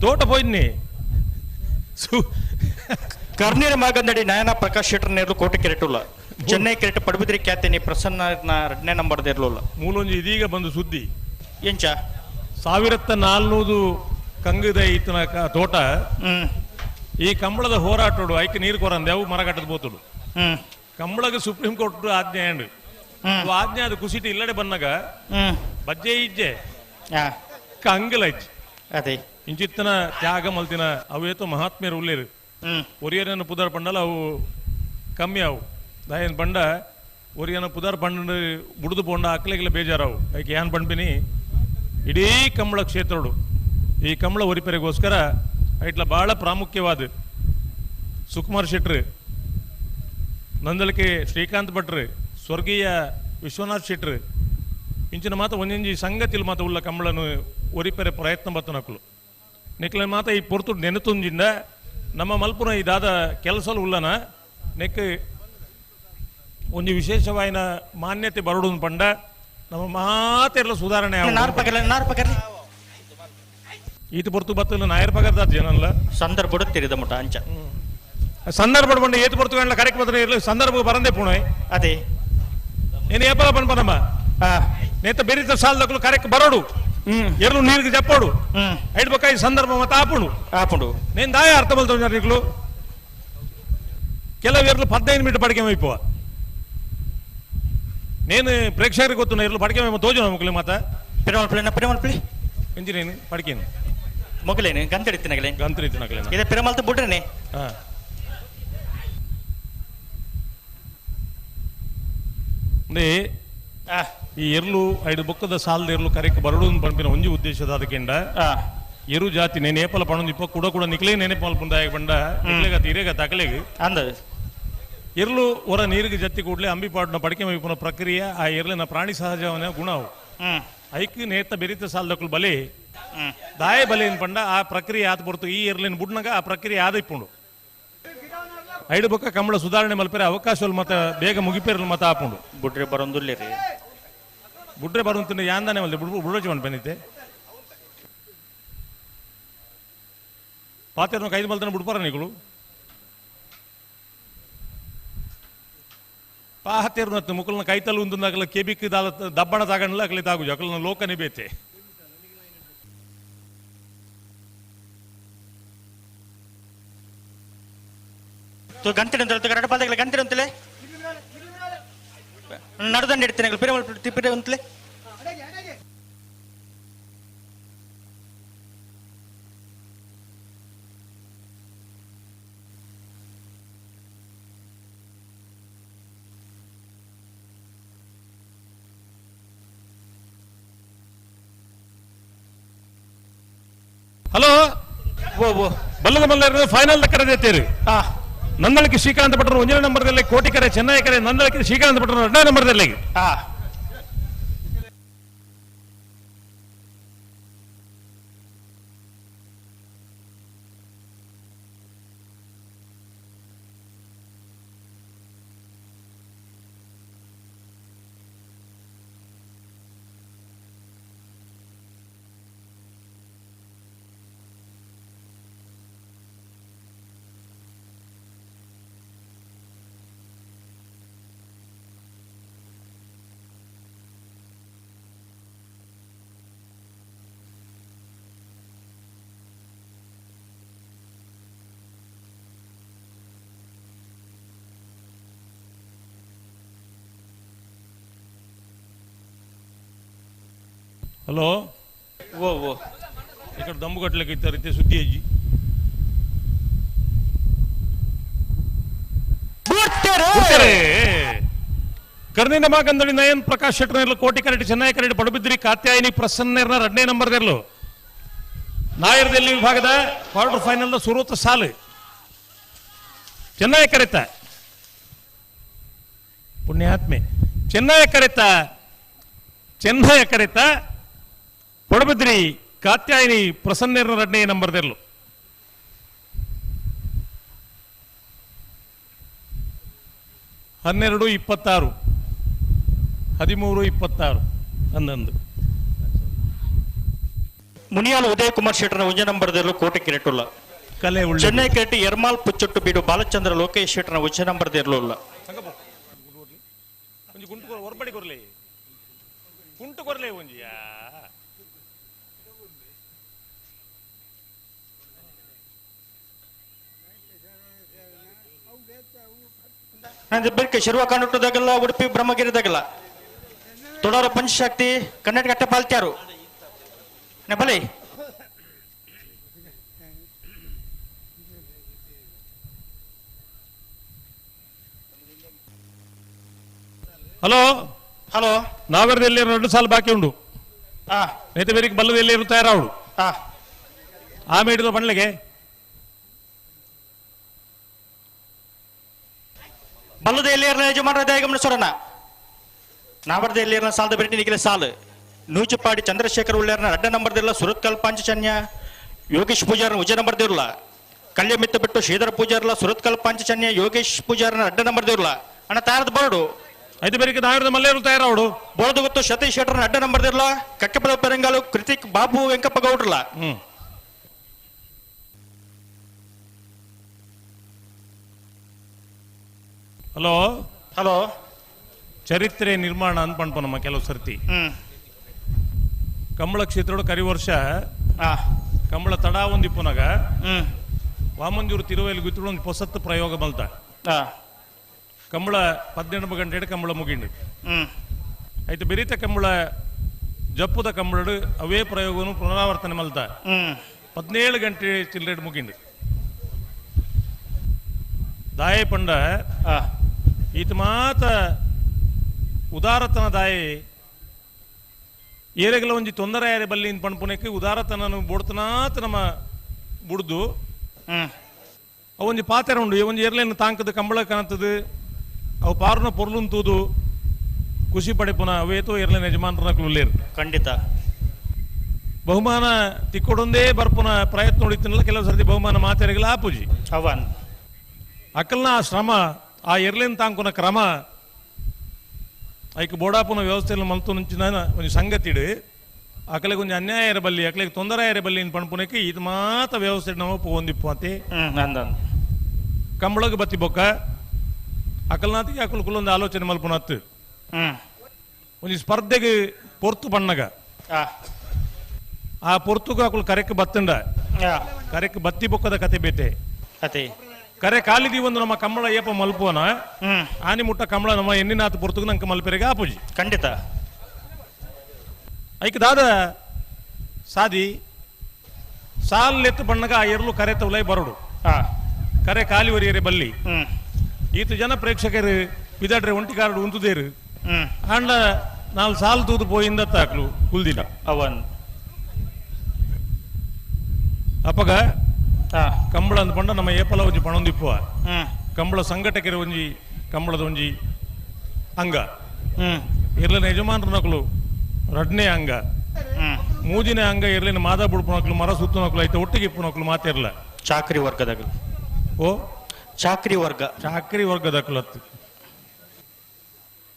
ತೋಟ ಪೋಯ್ನಿ ಕರ್ನೀರ ಮಾಗಂದಡಿ ನಯನ ಪ್ರಕಾಶ್ ಶೆಟ್ಟರ್ ನೇರ್ಲು ಕೋಟೆ ಕೆರೆಟುಲ್ಲ ಚೆನ್ನೈ ಕೆರೆಟ ಪಡುಬಿದ್ರಿ ಖ್ಯಾತಿನಿ ಪ್ರಸನ್ನ 2ನೇ ನಂಬರ್ ದೇರ್ಲುಲ್ಲ ಮೂಲೊಂಜಿ ಇದೀಗ ಬಂದು ಸುದ್ದಿ ಎಂಚ 1400 ಕಂಗದ ಈತನ ತೋಟ ಈ ಕಂಬಳದ ಹೋರಾಟೋಡು ಐಕೆ ನೀರು ಕೊರಂದೆ ಅವು ಮರಗಟ್ಟದ ಬೋತುಡು ಕಂಬಳಗ ಸುಪ್ರೀಂ ಕೋರ್ಟ್ ಆಜ್ಞೆ ಅಂಡು ಆಜ್ಞೆ ಅದು ಕುಸಿಟ್ಟು ಇಲ್ಲಡೆ ಬನ್ನಾಗ ಬಜ್ಜೆ ಇಜ್ಜೆ ಕಂಗಲ ಇಜ್ಜೆ ಅದೇ ಇಂಚಿತ್ತನ ತ್ಯಾಗ ಮಲ್ತಿನ ಅವೇತೋ ಮಹಾತ್ಮೆಯರು ಉಳ್ಳೇರು ಒರಿಯರನ್ನು ಪುದರ್ ಪಂಡಲ ಅವು ಕಮ್ಮಿ ಅವು ದಾಯನ್ ಪಂಡ ಒರಿಯನ ಪುದರ್ ಪಂಡ ಬುಡ್ದು ಪೋಂಡ ಅಕ್ಲೆಗೆಲ್ಲ ಬೇಜಾರವು ಐಕೆ ಏನ್ ಪಂಪಿನಿ ಇಡೀ ಕಂಬಳ ಕ್ಷೇತ್ರಡು ಈ ಕಂಬಳ ಒರಿಪೆರೆಗೋಸ್ಕರ ಐಟ್ಲ ಬಹಳ ಪ್ರಾಮುಖ್ಯವಾದ ಸುಕುಮಾರ್ ಶೆಟ್ರು ನಂದಲಿಕೆ ಶ್ರೀಕಾಂತ್ ಭಟ್ರು ಸ್ವರ್ಗೀಯ ವಿಶ್ವನಾಥ್ ಶೆಟ್ರು ಇಂಚಿನ ಮಾತ ಒಂದೊಂಜಿ ಸಂಗತಿಲ್ ಮಾತ ಉಳ್ಳ ಕಂಬಳನು ಒರಿಪೆರೆ ಪ್ರಯತ್ನ ಬತ್ತು ನಕಲು ನೆಕ್ಲ ಮಾತ ಈ ಪೊರ್ತು ನೆನತುಂಜಿಂದ ನಮ್ಮ ಮಲ್ಪುನ ಇದಾದ ಕೆಲಸಲು ಉಳ್ಳನ ನೆಕ್ ಒಂದು ವಿಶೇಷವಾದ ಮಾನ್ಯತೆ ಬರಡು ಪಂಡ ನಮ್ಮ ಮಾತೆಲ್ಲ ಸುಧಾರಣೆ ಈತ ಪೊರ್ತು ಬತ್ತಲ್ಲ ನಾಯರ್ ಪಗರ್ದ ಜನಲ್ಲ ಸಂದರ್ಭ ತಿರಿದ ಮುಟ ಅಂಚ ಸಂದರ್ಭ ಬಂಡ ಏತು ಪೊರ್ತು ಗಂಡ ಕರೆಕ್ಟ್ ಬದ್ರೆ ಇರಲಿ ಸಂದರ್ಭ ಬರಂದೆ ಪುಣೆ ಅದೇ నేను ఏపల పనపనమ్మా నేత బెరిత సాల్దకులు కరెక్ట్ బరోడు ఎర్లు నీరుకి చెప్పాడు ఐదు పక్క ఈ సందర్భం ఆపుడు నేను దాయ అర్థమవుతున్నారు నీకులు ಕೆಲವು ಎರ್ಲು 15 ಮಿನಿಟ್ ಪಡಿಕೆ ಮೈಪುವ నేను ప్రేక్షకులకు ಗೊತ್ತು ಎರ್ಲು ಪಡಿಕೆ ಮೈಮ ತೋಜನ ಮುಕ್ಲಿ ಮಾತ ಪಿರಮಲ್ಪಳಿ ಎಂಜಿ నేను ಪಡಿಕೇನು ಮೊಗಲೇನು ಗಂತಡಿತ್ತಿನಗಲೇ ಗಂತಡಿತ್ತಿನಗಲೇ ಇದೆ ಪಿರಮಲ್ತ ಬಿಡ್ರೇನೆ ಈ ಎರ್ಲು ಐದು ಬೊಕ್ಕದ ಸಾಲದ ಎರ್ಲು ಕರೆಕ್ ಬರಡು ಪಂಪಿನ ಒಂಜಿ ಉದ್ದೇಶದ ಅದಕ್ಕೆಂಡ ಎರು ಜಾತಿ ನೇನೆ ಏಪಲ ಪಣೊಂದು ಇಪ್ಪ ಕೂಡ ನಿಕ್ಲೆ ನೇನೆ ಪಲ್ಪುಂದ ಬಂಡ ನಿಕ್ಲೆಗ ತೀರೆಗ ತಕಲೆಗ್ ಅಂದ ಎರ್ಲು ಹೊರ ನೀರಿಗೆ ಜತ್ತಿ ಕೂಡಲೇ ಅಂಬಿಪಾಡ್ನ ಪಡಿಕೆ ಮೈಪುನ ಪ್ರಕ್ರಿಯೆ ಆ ಎರ್ಲಿನ ಪ್ರಾಣಿ ಸಹಜವನ ಗುಣವು ಐಕ್ ನೇತ ಬೆರಿತ ಸಾಲದಕ್ಕಲು ಬಲೆ ದಾಯ ಬಲೆ ಪಂಡ ಆ ಪ್ರಕ್ರಿಯೆ ಆತ ಬರ್ತು ಈ ಎರ್ಲಿನ ಬುಡ್ನಾಗ ಆ ಪ್ರಕ್ರಿಯೆ ಆದ ಇಪ್ಪುಂಡು ಐದು ಬೊಕ್ಕ ಕಂಬಳ ಸುಧಾರಣೆ ಮಲ್ಪರೆ ಅವಕಾಶಗಳು ಮತ ಬೇಗ ಮುಗಿಪೇರಲು ಮತ ಹಾಕೊಂಡು ಬುಡ್ರೆ ಬರೋದಿಲ್ಲ ಬುಡ್ರೆ ಬರುವಂತ ಯಾಂದಾನೆ ಮಲ್ದೆ ಬುಡೋಚಿ ಮಾಡಿ ಬಂದಿತ್ತೆ ಪಾತೆರ್ನ ಕೈದು ಮಲ್ತಾನೆ ಬಿಡ್ಪಾರ ನೀಗಳು ಪಾಹತೇರ್ನ ಮುಕ್ಕಲ್ನ ಕೈತಲು ಉಂದಾಗಲ ಕೆಬಿಕ್ ದಬ್ಬಣ ತಾಗಣಲ್ಲ ಅಕಲಿ ತಾಗುಜು ಅಕಲ್ನ ಲೋಕನೇ ಬೇತೆ ಗಂಟೆ ಗಂಟೆ ಗಂಟೆ ಅಂತಲೇ ನಡ್ದಂಡು ಇಡ್ತೇನೆ ಪಿರೆ ಅಂತಲೇ ಹಲೋ ಓ ಓ ಬಲ್ಲದ ಮಲ್ಲರ ಫೈನಲ್ ಕರೆದೈತೇರಿ ಆ ನಂದಳಿಕೆ ಶ್ರೀಕಾಂತ ಭಟ್ರು 1ನೇ ನಂಬರ್ದಲ್ಲಿ, ಕೋಟಿಕೆರೆ ಚೆನ್ನೈ ಕೆರೆ ನಂದಳಿಕೆ ಶ್ರೀಕಾಂತ ಭಟ್ರು 2ನೇ ನಂಬರ್ದಲ್ಲಿ. ಆ ಹಲೋ ಓ ಓ ఇక్కడ దమ్ము కట్టలేక ఇద్దరైతే సుద్ది అయ్యి ಕರ್ನಿನ ಮಾಗಂದಳಿ ನಯನ್ ಪ್ರಕಾಶ್ ಶೆಟ್ಟರ್ನೆರ್ಲು, ಕೋಟಿಕೆರೆ ಚೆನ್ನೈ ಕೆರೆ ಪಡುಬಿದ್ರಿ ಕಾತ್ಯಾಯಿನಿ ಪ್ರಸನ್ನೇರ್ನ 2ನೇ ನಂಬರ್ದೆರ್ಲು. ನಾಯರ್ದಲ್ಲಿ ವಿಭಾಗದ ಕ್ವಾರ್ಟರ್ ಫೈನಲ್ ಸುರೂತ ಸಾಲು ಚೆನ್ನೈ ಕರೆತ ಪುಣ್ಯಾತ್ಮೆ ಚೆನ್ನೈ ಕರೆತ ಪಡುಬಿದ್ರಿ ಕಾತ್ಯಾಯಿನಿ ಪ್ರಸನ್ನೇರ್ನ 2ನೇ ನಂಬರ್ದೆರ್ಲು. ಹನ್ನೆರಡು 26 13 26 11 ಮುನಿಯಾಲ್ ಉದಯ್ ಕುಮಾರ್ ಶೆಟ್ಟರ್ನ 1ನೇ ನಂಬರ್ದಲ್ಲೂ ಕೋಟಿಕೆರೆ ಟುಲ್ಲ. ಕಲೆ ಉಳ್ಳ ಚೆನ್ನೈ ಕೆರೆಟ್ಟಿ ಎರ್ಮಾಲ್ ಪುಚ್ಚೊಟ್ಟು ಬೀಡು ಬಾಲಚಂದ್ರ ಲೋಕೇಶ್ ಶೆಟ್ಟರ್ನ 1ನೇ ನಂಬರ್ದಲ್ಲೂ ಒಂಜಿ ಗುಂಟು ಹೊರಬಡಿ ಕೊರ್ಲೆ ಗುಂಟು ಕೊರ್ಲೆ ಒಂಜಿಯಾ ಬೆಳಗ್ಗೆ ಶಿರುವ ಕಾಣುಟ್ಟದಾಗಲ್ಲ, ಉಡುಪಿ ಬ್ರಹ್ಮಗಿರಿದಾಗಲ್ಲ, ತೊಡಾರ ಪಂಚಶಕ್ತಿ ಕರ್ನಾಟಕ ಅಟ್ಟ ಪಾಲ್ತ್ಯಾರು ಬಲಿ. ಹಲೋ ಹಲೋ ನಾಗರದಲ್ಲಿ 2 ಸಾಲ ಬಾಕಿ ಉಂಡು. ಆ ನೇತೆ ಬೇರಿಗೆ ಬಲ್ಲದಲ್ಲಿ ತಯಾರಾವಡು ಆ ಆ ಮೇಡಿದ ಪಂಡ್ಲೆಗೆ ಬಲ್ಲದ ಎಲ್ಲಿಯರ್ನ ಯಜಮಾನ ಗಮನಿಸೋಣ. ನಾವರದ ಎಲ್ಲಿಯರ್ನ ಸಾಲದ ಬೆರಟಿ ನಿಖಿಲ ಸಾಲು ನೂಚುಪಾಡಿ ಚಂದ್ರಶೇಖರ್ ಉಳ್ಳ್ಯಾರ್ನ 2ನೇ ನಂಬರ್ದಿರಲ್ಲ. ಸುರತ್ಕಲ್ ಪಾಂಚಜನ್ಯ ಯೋಗೇಶ್ ಪೂಜಾರ್ನ 1ನೇ ನಂಬರ್ದಿರಲ್ಲ. ಕಲ್ಯ ಮಿತ್ತ ಬಿಟ್ಟು ಶ್ರೀಧರ ಪೂಜಾರ್ಲ ಸುರತ್ಕಲ್ ಪಾಂಚಜನ್ಯ ಯೋಗೇಶ್ ಪೂಜಾರ್ನ 2ನೇ ನಂಬರ್ದಿರಲ್ಲ. ಅಣ್ಣ ತಯಾರದ ಬೋರ್ಡು ಐದು ಬೇರಿಗೆ ನಾಗರದ ಮಲ್ಲೇರು ತಯಾರಾವಡು ಬೋರ್ದು ಗೊತ್ತು. ಸತೀಶ್ ಶೆಟ್ಟರ್ನ 2ನೇ ನಂಬರ್ದಿರಲ್ಲ. ಕಕ್ಕಪದ ಪೆರಂಗಾಲು ಕೃತಿಕ್ ಬಾಬು ವೆಂಕಪ್ಪ ಗೌಡ್ರಲ್ಲ. ಹಲೋ ಹಲೋ ಚರಿತ್ರೆ ನಿರ್ಮಾಣ ಅನ್ಪಣ್ಪ ನಮ್ಮ ಕೆಲವು ಸರ್ತಿ ಕಂಬಳ ಕ್ಷೇತ್ರ ಕರಿ ವರ್ಷ ಕಂಬಳ ತಡ ಒಂದಿಪ್ಪುನಾಗ ವಾಮಂಜೂರು ತಿರುವಲ್ಲಿ ಗುತ್ತುಡು ಒಂದು ಹೊಸತ್ತು ಪ್ರಯೋಗ ಮಲ್ತ ಕಂಬಳ 12 ಗಂಟೆ ಕಂಬಳ ಮುಗಿಂಡು ಆಯ್ತು. ಬೆರೀತ ಕಂಬಳ ಜಪ್ಪುದ ಕಂಬಳ ಅವೇ ಪ್ರಯೋಗನು ಪುನರಾವರ್ತನೆ ಮಲ್ತ 17 ಗಂಟೆ ಚಿಲ್ಲರೆಡ್ ಮುಗಿಂಡು. ದಾಯ ಪಂಡ ಈತ ಮಾತ ಉದಾರತನ ದಾಯೆ ಏರೆಗಲ ಒಂಜಿ ತೊಂದರೆ ಯಾರೆ ಬಲ್ಲಿ ಪಣ್ಪುನಕ್ಕೆ ಉದಾರತನ ಬೋಡ್ತನಾತ ನಮ್ಮ ಬುಡ್ದು ಅವೊಂಜಿ ಪಾತೆರ ಉಂಡು. ಒಂಜಿ ಏರ್ಲೇನು ತಾಂಕದ ಕಂಬಳ ಕಾಣ್ತದೆ ಅವು ಪಾರುನ ಪೊರ್ಲುಂತೂದು ಖುಷಿ ಪಡೆಪುನ ಅವೇತೋ ಏರ್ಲೇನ್ ಯಜಮಾನರನ್ನ ಕುಲ್ಲೇರು ಖಂಡಿತ ಬಹುಮಾನ ತಿಕ್ಕೊಡೊಂದೇ ಬರ್ಪುನ ಪ್ರಯತ್ನ ಹೊಡಿತೀನಲ್ಲ. ಕೆಲವು ಸರ್ತಿ ಬಹುಮಾನ ಮಾತೆರೆಗಲ ಆಪುಜಿ ಅವನ್ ಅಕಲ್ನ ಆ ಶ್ರಮ ಆ ಎರ್ಲೇನ್ ತಾಂಕುನ ಕ್ರಮ ಐಕ್ ಬೋಡಾಪುನ ವ್ಯವಸ್ಥೆಯಲ್ಲಿ ಮಲ್ತು ಮುಂಚಿನ ಒಂದು ಸಂಗತಿಡು ಅಕಲೆಗೆ ಒಂದು ಅನ್ಯಾಯ ಇರಬಲ್ಲಿ ಅಕಲೆಗೆ ತೊಂದರೆ ಇರಬಲ್ಲಿ ಪಣ್ಪುನಕ್ಕೆ ಇದು ಮಾತ ವ್ಯವಸ್ಥೆ ನಾವು ಹೊಂದಿಪ್ಪು ಅಂತೆ ಕಂಬಳಗ ಬತ್ತಿ ಬೊಕ್ಕ ಅಕಲ್ನಾತಿಗೆ ಅಕಲ್ ಕುಲ್ಲೊಂದು ಆಲೋಚನೆ ಮಲ್ಪುನತ್ತು ಒಂದು ಸ್ಪರ್ಧೆಗೆ ಪೊರ್ತು ಬಣ್ಣಗ ಆ ಪೊರ್ತುಗ ಅಕಲ್ ಕರೆಕ್ ಬತ್ತಂಡ ಕರೆಕ್ ಬತ್ತಿ ಬೊಕ್ಕದ ಕತೆ ಬೇತೆ ಕತೆ ಕರೆ ಕಾಲಿದಿ ಒಂದು ನಮ್ಮ ಕಂಬಳ ಏಪ ಮಲ್ಪೋನ ಆನಿ ಮುಟ್ಟ ಕಂಬಳ ನಮ್ಮ ಎನ್ನಿನಾಥ ಪೊರ್ತುಗ ನಂಗೆ ಮಲ್ಪೆರೆಗೆ ಆಪುಜಿ ಖಂಡಿತ ಐಕ್ ದಾದ ಸಾದಿ ಸಾಲ್ ಎತ್ತು ಬಣ್ಣಗ ಆ ಎರ್ಲು ಕರೆ ತವಲೈ ಬರಡು ಕರೆ ಕಾಲಿವರಿಯರೆ ಬಲ್ಲಿ ಈತ ಜನ ಪ್ರೇಕ್ಷಕರು ಪಿದಾಡ್ರೆ ಒಂಟಿಕಾರಡು ಉಂತುದೇರು ಅಂಡ ನಾಲ್ ಸಾಲ್ ತೂದು ಪೋಯಿಂದ ತಾಕ್ಲು ಕುಲ್ದಿನ ಅವನ್ ಅಪ್ಪಗ ಹಾ ಕಂಬಳ ಅಂದ್ ಪಂಡ ನಮ್ಮ ಏಪಲ ಒಂಜಿ ಪಣೊಂದಿಪ್ಪುವ ಹ್ಮ್ ಕಂಬಳ ಸಂಘಟಕರ ಒಂಜಿ ಕಂಬಳದ ಒಂಜಿ ಅಂಗ ಹ್ಮ್ ಇರ್ಲಿನ ಯಜಮಾನ್ರ ನಕಲು ರಡ್ನೇ ಅಂಗ ಹ್ಮ್ ಮೂಜಿನ ಅಂಗ ಇರ್ಲಿನ ಮಾದ ಬುಡ್ಪುನಕ್ಲು ಮರ ಸುತ್ತನಕ್ಲು ಐತೆ ಒಟ್ಟಿಗೆ ಇಪ್ಪುನಕ್ಲು ಮಾತಿರ್ಲ ಚಾಕ್ರಿ ವರ್ಗದಾಗ ಓ ಚಾಕ್ರಿ ವರ್ಗ ಚಾಕ್ರಿ ವರ್ಗದಕ್ಲು ಹತ್ತು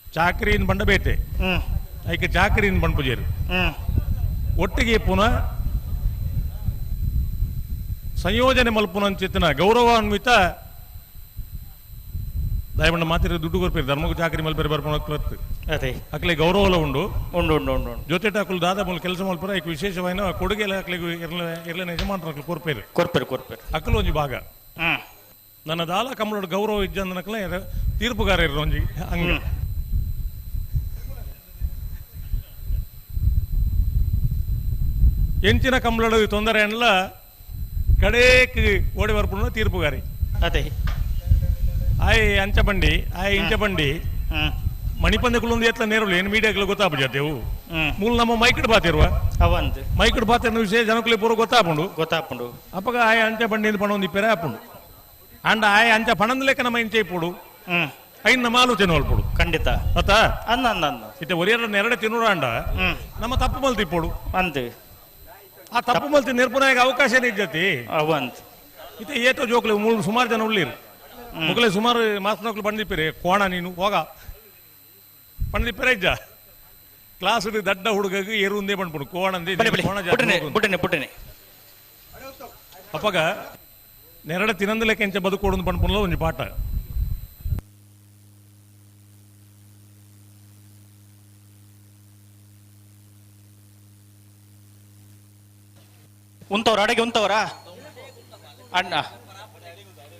ಚಾಕ್ರಿನ್ ಬಂಡ ಬೇತೆ ಹ್ಮ್ ಐಕೆ ಚಾಕ್ರಿನ್ ಬಂಡ್ಪುಜೇರು ಹ್ಮ್ ಒಟ್ಟಿಗೆ ಪುನಃ ಸಂಯೋಜನೆ ಮಲ್ಪುನಂಚಿತ್ತಿನ ಗೌರವಾನ್ವಿತ ದಯಮಂಡ ಮಾತಿರ ದುಡ್ಡು ಕೊರ್ಪೇರು ಧರ್ಮಕ್ಕೆ ಚಾಕರಿ ಮಲ್ಪೇರು ಬರ್ಪಣಕ್ಲತ್ತು ಅದೇ ಅಕ್ಲೆ ಗೌರವಲ ಉಂಡು ಉಂಡು ಉಂಡು ಉಂಡು ಉಂಡು ಜೊತೆ ಟಾಕುಲು ದಾದ ಮೂಲ ಕೆಲಸ ಮಲ್ಪರ ಐಕ್ ವಿಶೇಷವಾದ ಕೊಡುಗೆ ಅಕ್ಲಿಗೆ ಇರ್ಲಿನ ಯಜಮಾನರು ಕೊರ್ಪೇರು ಕೊರ್ಪೇರು ಕೊರ್ಪೇರು ಅಕ್ಕಲು ಒಂಜಿ ಭಾಗ ಹ್ಮ್ ನನ್ನ ದಾಲ ಕಮಲೋಡ ಗೌರವ ಇಜ್ಜಂದನಕ್ಲೆ ತೀರ್ಪುಗಾರ ಇರೋ ಒಂಜಿ ಹಂಗ ಎಂಚಿನ ಕಮಲೋಡ ತೊಂದರೆ ಅನ್ಲ ಕಡೇಕ್ ಓಡಿ ಬರ್ಪುಣ ತೀರ್ಪುಗಾರಿ ಅದೇ ಆಯ್ ಅಂಚ ಬಂಡಿ ಆಯ್ ಇಂಚ ಬಂಡಿ ಹ್ಮ್ ಮಣಿಪಂದಕ್ಕಳು ಒಂದು ಎತ್ತ ನೇರಳು ಏನು ಮೀಡಿಯಾಗಳು ಗೊತ್ತಾಗ್ಬಿಡ್ತೇವು ಹ್ಮ್ ಮೂಲ ನಮ್ಮ ಮೈಕಡ್ ಬಾತಿರುವ ಅವಂದು ಮೈಕಡ್ ಬಾತಿನ ವಿಷಯ ಜನಕ್ಕಲಿ ಪೂರ ಗೊತ್ತಾಪುಂಡು ಗೊತ್ತಾಪುಂಡು ಅಪ್ಪಗ ಆಯ್ ಅಂಚ ಬಂಡಿ ಪಣ ಒಂದು ಇಪ್ಪರೆ ಆಪುಂಡು ಅಂಡ ಆಯ್ ಅಂಚ ಪಣದ ಲೆಕ್ಕ ನಮ್ಮ ಇಂಚೆ ಇಪ್ಪುಡು ಹ್ಮ್ ಐನ್ ನಮ್ಮ ಆಲೋಚನೆ ಹೊಲ್ಪುಡು ಖಂಡಿತ ಅತ್ತ ಅಂದ ಅಂದ ಅಂದ ಇತ್ತೆ ಒರಿಯರ ನೆರಡೆ ತಿನ್ನೂರ ಅಂಡ ಹ್ಮ್ ನಮ್ಮ ತಪ್ಪು ಮಲ್ತಿ ಇಪ್ಪುಡು ಅಂದು ಆ ತಪ್ಪು ಮಲ್ತಿ ನಿರ್ಪುನಾಗ ಅವಕಾಶ ನಿಜ್ಜತಿ ಅವಂದು ಇತ್ತೆ ಏಟೋ ಜೋಕ್ಲೆ ಸುಮಾರು ಜನ ಉಳ್ಳಿರು ಮುಗಲೇ ಸುಮಾರು ಮಾಸನಕ್ಲು ಬಂದಿಪ್ಪಿರಿ ಕೋಣ ನೀನು ಹೋಗ ಪಂಡಿಪ್ಪರೆ ಇಜ್ಜ ಕ್ಲಾಸ್ ದಡ್ಡ ಹುಡುಗಗೆ ಏರು ಒಂದೇ ಬಂದ್ಬಿಡು ಕೋಣಂದಿ ಪುಟ್ಟನೆ ಪುಟ್ಟನೆ ಅಪ್ಪಗ ನೆರಡ ತಿನ್ನಂದ ಲೆಕ್ಕ ಎಂಚ ಬದುಕೋಡು ಬಂದ್ಬಿಡಲ್ಲ ಒಂಜಿ ಪಾಠ ಉಂತವ್ರ ಅಡಗೆ ಉಂತವ್ರ ಅಣ್ಣ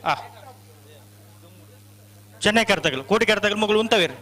ಆ ಚೆನ್ನೈ ಕರ್ತಗಳು ಕೋಟಿ ಕರ್ತಗಳು ಮಗಳು ಉಂತವೇರು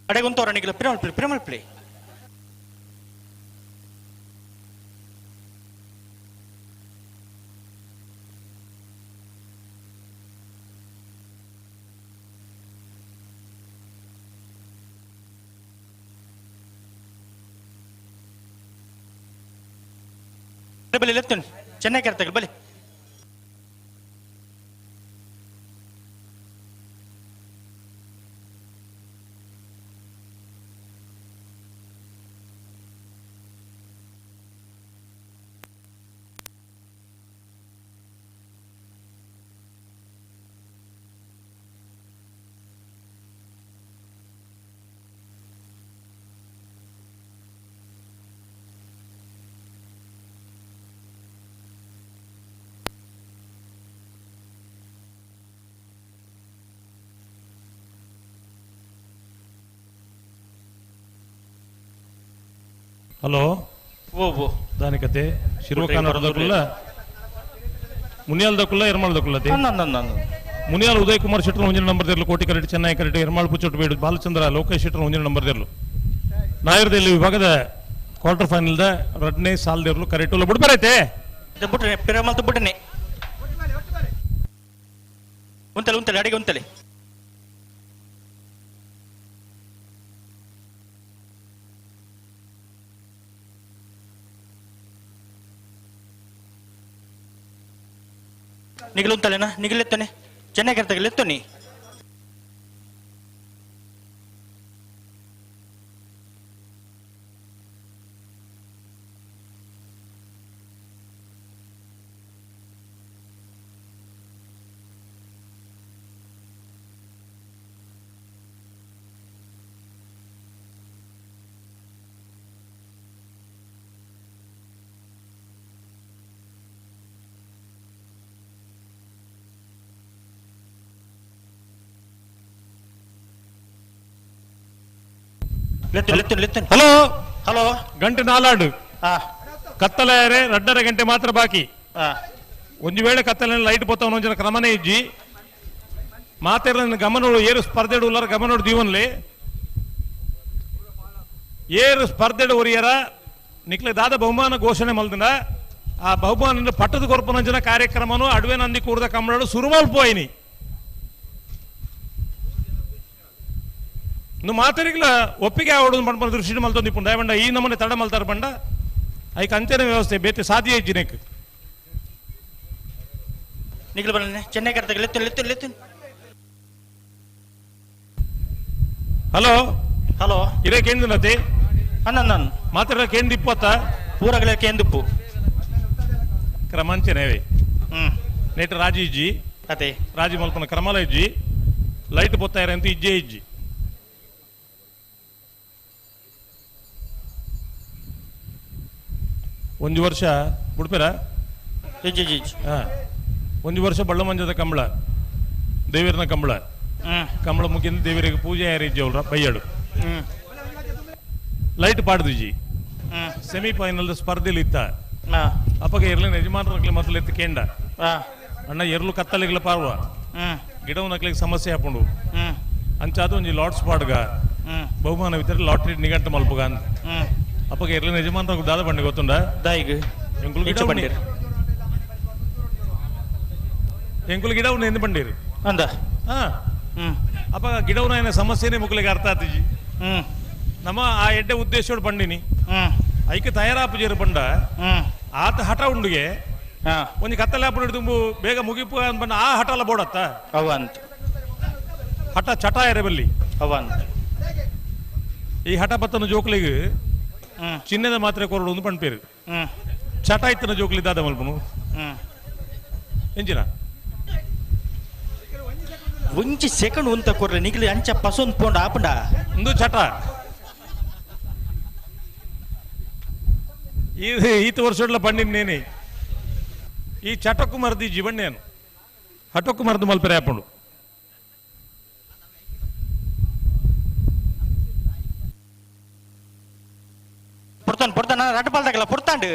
ಅಡಗೆ ಉಂತವ್ರ ನಿಖಿಲ ಪ್ರೇಮಲ್ ಪ್ಲೇ ಬಲಿ ಎತ್ತುನ್ ಚೆನ್ನೈ ಕರ್ತಗಳು ಬಲಿ ಹಲೋ ಓ ಓ దాని కతే శిరోకానరదకుల్ల మునియాలదకుల్ల ఎర్మాలదకుల్లతి మునియాల ఉదయ్ కుమార్ ಶೆಟ್ಟರ್ ಒಂದಿನ ನಂಬರ್ ದೇರ್ಲು ಕೋಟಿ ಕರೆಟ್ ಚೆನ್ನೈ ಕರೆಟ್ ಎರ್ಮಾಳ್ ಪುಚ್ಚೊಟ್ಟು ಬೇಡು ಬಾಲಚಂದ್ರ ಲೋಕೇಶ್ ಶೆಟ್ಟರ್ ಒಂದಿನ ನಂಬರ್ ದೇರ್ಲು ನಾಯರ್ದಲ್ಲಿ ವಿಭಾಗದ ಕ್ವಾರ್ಟರ್ ಫೈನಲ್ ದ ರಡ್ನೇ ಸಾಲ್ ದೇರ್ಲು ಕರೆಟ್ ಉಲ್ಲ ಬಿಡ್ಬರೈತೆ ಬಿಟ್ಟನೆ ಪಿರಮಲ್ತು ಬಿಟ್ಟನೆ ಉಂತಲೆ ಅಡಿಗೆ ಉಂತಲೆ ನಿಗಿಲುಂತಲೆನಾ ನಿಗಿಲೆತ್ತನೆ ಚೆನ್ನಾಗಿ ತೆಗಿಲೆತ್ತನಿ ಹಲೋ ಹಲೋ ಗಂಟೆ ನಾಲಾಡು ಆ ಕತ್ತಲೆರೆ 2:30 ಗಂಟೆ ಮಾತ್ರ ಬಾಕಿ ಆ ಒಂದು ವೇಳೆ ಕತ್ತಲೆಯಲ್ಲಿ ಲೈಟ್ ಬತ್ತಾವ ಒಂಜನ ಕ್ರಮನೇ ಇಜ್ಜಿ ಮಾತೆರ್ಲ ಗಮನೋಡು ಏರು ಸ್ಪರ್ಧೆಡು ಉಲ್ಲರ ಗಮನೋಡು ದೀವನ್ಲಿ ಏರು ಸ್ಪರ್ಧೆಡು ಒರಿಯರ ನಿಕ್ಲೆ ದಾದ ಬಹುಮಾನ ಘೋಷಣೆ ಮಲ್ದಿನ ಆ ಬಹುಮಾನ ಪಟ್ಟದ ಕೊರ್ಪನಂಜನ ಕಾರ್ಯಕ್ರಮನು ಅಡವೆ ನಂದಿ ಕೂಡದ ಕಮ್ಮಳು ಸುರುಮಲ್ಪೋಯಿನಿ ಇನ್ನು ಮಾತರಿಗ್ಲ ಒಪ್ಪಿಗೆ ಆವಡು ಪಂಡ ದೃಷ್ಟಿ ಮಲ್ತೊಂದಿಪ್ಪು ದಯವಂಡ ಈ ನಮ್ಮನೆ ತಡ ಮಲ್ತಾರ ಪಂಡ ಐಕ್ ಅಂಚನೆ ವ್ಯವಸ್ಥೆ ಬೇತೆ ಸಾಧ್ಯ ಇಜ್ಜಿನೆಕ್ ನಿಖಿಲ್ ಬನ್ನಿ ಚೆನ್ನೈ ಕರ್ತಾಗ ಲೆತ್ತು ಹಲೋ ಹಲೋ ಇರೇ ಕೇಂದ್ರನತಿ ಅನ್ನ ಮಾತ್ರ ಕೇಂದ್ರ 20 ಪೂರಗಳ ಕೇಂದುಪ್ಪು ಕ್ರಮಾಂಚನೇವೆ ಹ್ಮ್ ನೆಟ್ ರಾಜಿ ಇಜ್ಜಿ ಅದೇ ರಾಜಿ ಮಲ್ಪನ ಕ್ರಮಲ ಇಜ್ಜಿ ಲೈಟ್ ಬೊತ್ತಾಯಿರ ಅಂತ ಇಜ್ಜೆ ಇಜ್ಜಿ ಒಂದು ವರ್ಷ ಬಿಡ್ಪೇರ ಇಜ್ಜಿ ಒಂದು ವರ್ಷ ಬಳ್ಳ ಮಂಜದ ಕಂಬಳ ದೇವರನ ಕಂಬಳ ಕಂಬಳ ಮುಗಿಂದ ದೇವರಿಗೆ ಪೂಜೆ ಯಾರಿಜ್ಜವಲ್ರ ಬೈಯಡು ಲೈಟ್ ಪಾಡ್ದಿಜಿ ಸೆಮಿಫೈನಲ್ ಸ್ಪರ್ಧೆಲಿ ಇತ್ತ ಅಪ್ಪಗೆ ಇರ್ಲಿನ ಯಜಮಾನರ್ಲಿ ಮೊದಲು ಎತ್ತು ಕೇಂಡ ಅಣ್ಣ ಎರ್ಲು ಕತ್ತಲಿಗ್ಲ ಪಾರ್ವ ಗಿಡವು ನಕ್ಲಿಗೆ ಸಮಸ್ಯೆ ಹಾಕೊಂಡು ಅಂಚಾದ ಒಂಜಿ ಲಾಟ್ಸ್ ಪಾಡ್ಗ ಬಹುಮಾನ ವಿತರ ಲಾಟ್ರಿ ನಿಗಂಟ ಮಲ್ಪಗ ಅಂತ ಅಪ್ಪಗೆ ಇರ್ಲಿನ ಯಜಮಾನರ ದಾದ ಬಂಡಿ ಗೊತ್ತುಂಡ ದಾಯಿಗ್ ಎಂಕುಲ್ ಗಿಡ ಬಂದಿರಿ ಎಂಕುಲ್ ಗಿಡ ಎಂದು ಬಂದಿರಿ ಅಂದ ಅಪ್ಪ ಗಿಡವನ ಏನ ಸಮಸ್ಯೆನೇ ಮುಕ್ಲಿಗೆ ಅರ್ಥ ಆತಿಜಿ ನಮ್ಮ ಆ ಎಡ್ಡೆ ಉದ್ದೇಶೋಡು ಬಂಡಿನಿ ಐಕೆ ತಯಾರಾಪುಜೇರು ಬಂಡ ಆತ ಹಠ ಉಂಡುಗೆ ಒಂದು ಕತ್ತಲೆ ಹಾಪು ತುಂಬು ಬೇಗ ಮುಗಿಪು ಬಂಡ ಆ ಹಠ ಎಲ್ಲ ಬೋಡತ್ತ ಅವ ಅಂತ ಹಠ ಚಟ ಎರೆಬಲ್ಲಿ ಅವ ಅಂತ ಈ ಹಠ ಬತ್ತನ ಜೋಕ್ಲಿಗೆ ಚಿನ್ನದ ಮಾತ್ರೆ ಕೊರಡು ಒಂದು ಪಣ್ಪೇರು ಚಟ ಇತ್ತನ ಜೋಕ್ಲಿ ದಾದ ಮಲ್ಪನು ಎಂಚಿನ ಒಂಚಿ ಸೆಕೆಂಡ್ ಉಂತ ಕೊರ್ರೆ ನಿಖಿಲ್ ಅಂಚ ಪಸೊಂದು ಪೋಂಡ ಆಪಂಡ ಒಂದು ಚಟ ಈತ ವರ್ಷಡ್ಲ ಪಂಡಿನೇನೆ ಈ ಚಟಕ್ಕೂ ಮರದಿ ಜೀವಣ್ಣೇನು ಹಠಕ್ಕೂ ಮರದು ಮಲ್ಪರೆ ಹಾಪಂಡು ಪುಡ್ತಾನ ರಟ್ಟು ಪಾಲ್ದಾಗಲ್ಲ ಪುಡ್ತಾಂಡು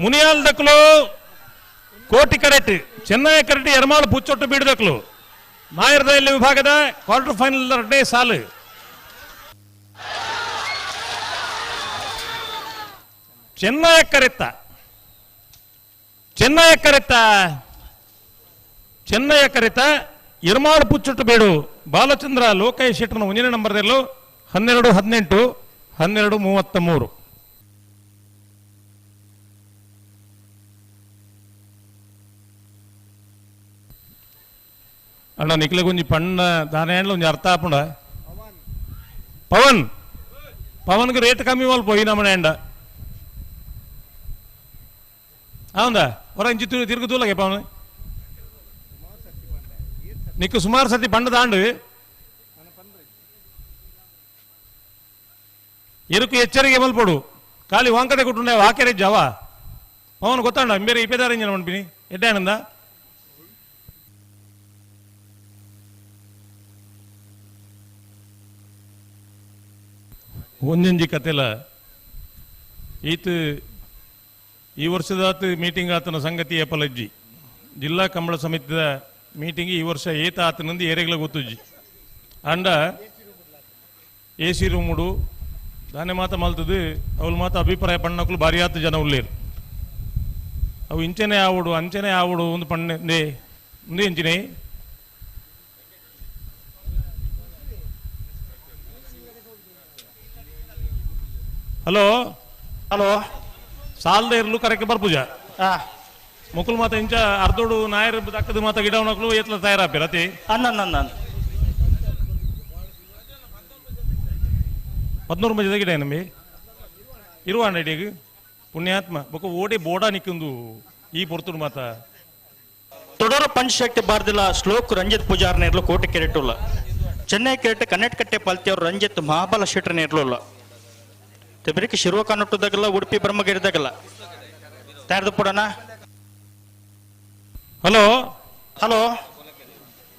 ಮುನಿಯಾಲ್ ದಕ್ಲು ಕೋಟಿ ಕರೆಟ್ ಚೆನ್ನೈ ಕರೆಟ್ ಎರ್ಮಾಳು ಪುಚ್ಚೊಟ್ಟು ಬೀಡದಕ್ಲು ನಾಯರ್ದಲ್ಲಿ ವಿಭಾಗದ ಕ್ವಾರ್ಟರ್ ಫೈನಲ್ 2ನೇ ಸಾಲು ಚೆನ್ನೈ ಕರೆತ ಎರ್ಮಾಳು ಪುಚ್ಚೊಟ್ಟು ಬೀಡು ಬಾಲಚಂದ್ರ ಲೋಕೇಶ್ ಶೆಟ್ಟರ್ನ 1ನೇ ನಂಬರ್ದಲ್ಲೂ 12-18 12-33 ಅಣ್ಣ ನಿಖಿಲೆ ಗುಂಜಿ ಪಣ್ಣ ದಾನೆ ಒಂಜಿ ಅರ್ಥ ಆಪುಂಡ ಪವನ್ಗೆ ರೇಟ್ ಕಮ್ಮಿ ಮಲ್ಪೋಯಿ ನಮ್ಮನೆ ಅಂಡ ಅವಂದ ಹೊರ ಇಂಚಿ ತಿರುಗು ತೂಲಗೆ ಪವನ್ ನಿಕ್ಕು ಸುಮಾರು ಸತಿ ಪಂಡ ದಾಂಡು ಇರುಕು ಎಚ್ಚರಿಕೆ ಮಲ್ಪಡು ಖಾಲಿ ವಾಂಕತೆ ಕೊಟ್ಟು ಹಾಕೆರೆ ಜಾವ ಪವನ್ ಗೊತ್ತಾಂಡ ಬೇರೆ ಇಪ್ಪೇದಾರ ಇಂಜನ ಮನ್ಪಿನಿ ಎಡ್ಡೆ ಆನಂದ ಒಂದೊಂಜಿ ಕತೆಲ ಈತ ಈ ವರ್ಷದ ಮೀಟಿಂಗ್ ಆತನ ಸಂಗತಿ ಏಪಲಜ್ಜಿ ಜಿಲ್ಲಾ ಕಂಬಳ ಸಮಿತಿದ ಮೀಟಿಂಗ್ ಈ ವರ್ಷ ಏತ ಆತನಂದು ಏರೆಗ್ಲ ಗೊತ್ತುಜ್ಜಿ ಅಂಡ AC ರೂಮುಡು ದಾನೆ ಮಾತ ಮಲ್ತದು ಅವಳು ಮಾತ ಅಭಿಪ್ರಾಯ ಪಣ್ಣಕ್ಲು ಭಾರಿ ಆತ ಜನ ಉಳ್ಳೇರು ಅವು ಇಂಚನೆ ಆವಡು ಅಂಚನೆ ಆವಡು ಒಂದು ಪಣ್ಣೆ ಮುಂದೆ ಇಂಚಿನೇ ಹಲೋ ಸಾಲದ ಇರ್ಲು ಕರೆಕ್ಕೆ ಬರ್ಪೂಜ ಮುಕುಲ್ ಮಾತ ಇಂಚ ಅರ್ಧೋಡು ನಾಯರ್ ದಕ್ಕದ ಮಾತ ಗಿಡವನಕ್ಲು ಎತ್ಲ ತಯಾರಾಪಿರ ಅತಿ ಅನ್ನ 14 ಮಜದ ಗಿಡ ನಮ್ಮಿ ಇರುವ ನಡಿಗೆ ಪುಣ್ಯಾತ್ಮ ಬೊಕ ಓಡಿ ಬೋಡ ನಿಕ್ಕಂದು ಈ ಪೊರ್ತುಡು ಮಾತ ತೊಡರ ಪಂಚಶಕ್ತಿ ಬಾರ್ದಿಲ್ಲ ಶ್ಲೋಕ್ ರಂಜಿತ್ ಪೂಜಾರ್ ನೇರ್ಲು ಕೋಟೆ ಕೆರೆಟುಲ್ಲ ಚೆನ್ನೈ ಕೆರೆಟ್ ಕನ್ನಡಕಟ್ಟೆ ಪಾಲ್ತಿಯವರು ರಂಜಿತ್ ಮಹಾಬಲ ಶೆಟ್ರ ನೇರ್ಲುಲ್ಲ ತೆಬರಿಕೆ ಶಿರುವ ಕನ್ನಟ್ಟದಾಗಲ್ಲ ಉಡುಪಿ ಬ್ರಹ್ಮಗಿರಿದಾಗಲ್ಲ ತಯಾರ್ದು ಪುಡಣ ಹಲೋ ಹಲೋ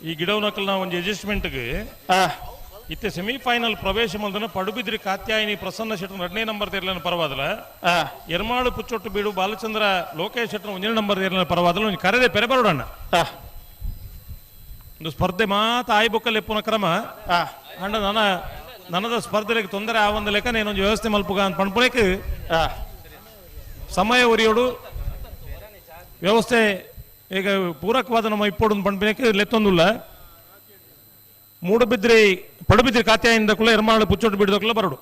ಈ ಗಿಡವನಕಲ್ನ ಒಂದು ಅಡ್ಜಸ್ಟ್ಮೆಂಟ್ಗೆ ಇತ್ತೆ ಸೆಮಿಫೈನಲ್ ಪ್ರವೇಶ ಮಲ್ದನ ಪಡುಬಿದ್ರಿ ಕಾತ್ಯಾಯಿನಿ ಪ್ರಸನ್ನ ಶೆಟ್ರ 2ನೇ ನಂಬರ್ ತೇರ್ಲನ ಪರವಾದಲ ಎರ್ಮಾಳು ಪುಚ್ಚೊಟ್ಟು ಬೀಡು ಬಾಲಚಂದ್ರ ಲೋಕೇಶ್ ಶೆಟ್ರ 1ನೇ ನಂಬರ್ ತೇರ್ಲನ ಪರವಾದಲ ಒಂದು ಕರೆದೆ ಪೆರಬರೋಡಣ್ಣ ಒಂದು ಸ್ಪರ್ಧೆ ಮಾತ ಆಯ್ಬೊಕ್ಕಲ್ಲಿ ಎಪ್ಪುನ ಕ್ರಮ ಅಂಡ ನನ್ನದ ಸ್ಪರ್ಧೆಗೆ ತೊಂದರೆ ಆವಂದ ಲೆಕ್ಕ ನೇನೊಂದು ವ್ಯವಸ್ಥೆ ಮಲ್ಪುಗ ಅಂತ ಪಣ್ಪುಳಕ್ಕೆ ಸಮಯ ಒರಿಯೋಡು ವ್ಯವಸ್ಥೆ ಈಗ ಪೂರಕವಾದ ನಮ್ಮ ಇಪ್ಪೋಡು ಪಣ್ಪುಳಕ್ಕೆ ಲೆತ್ತೊಂದುಲ್ಲ ಮೂಡುಬಿದ್ರಿ ಪಡುಬಿದ್ರಿ ಕಾತ್ಯಾಯಿಂದ ಕುಲ ಎರ್ಮಾಳು ಪುಚ್ಚೊಟ್ಟು ಬಿಡದಕ್ಕಲ್ಲ ಬರಡು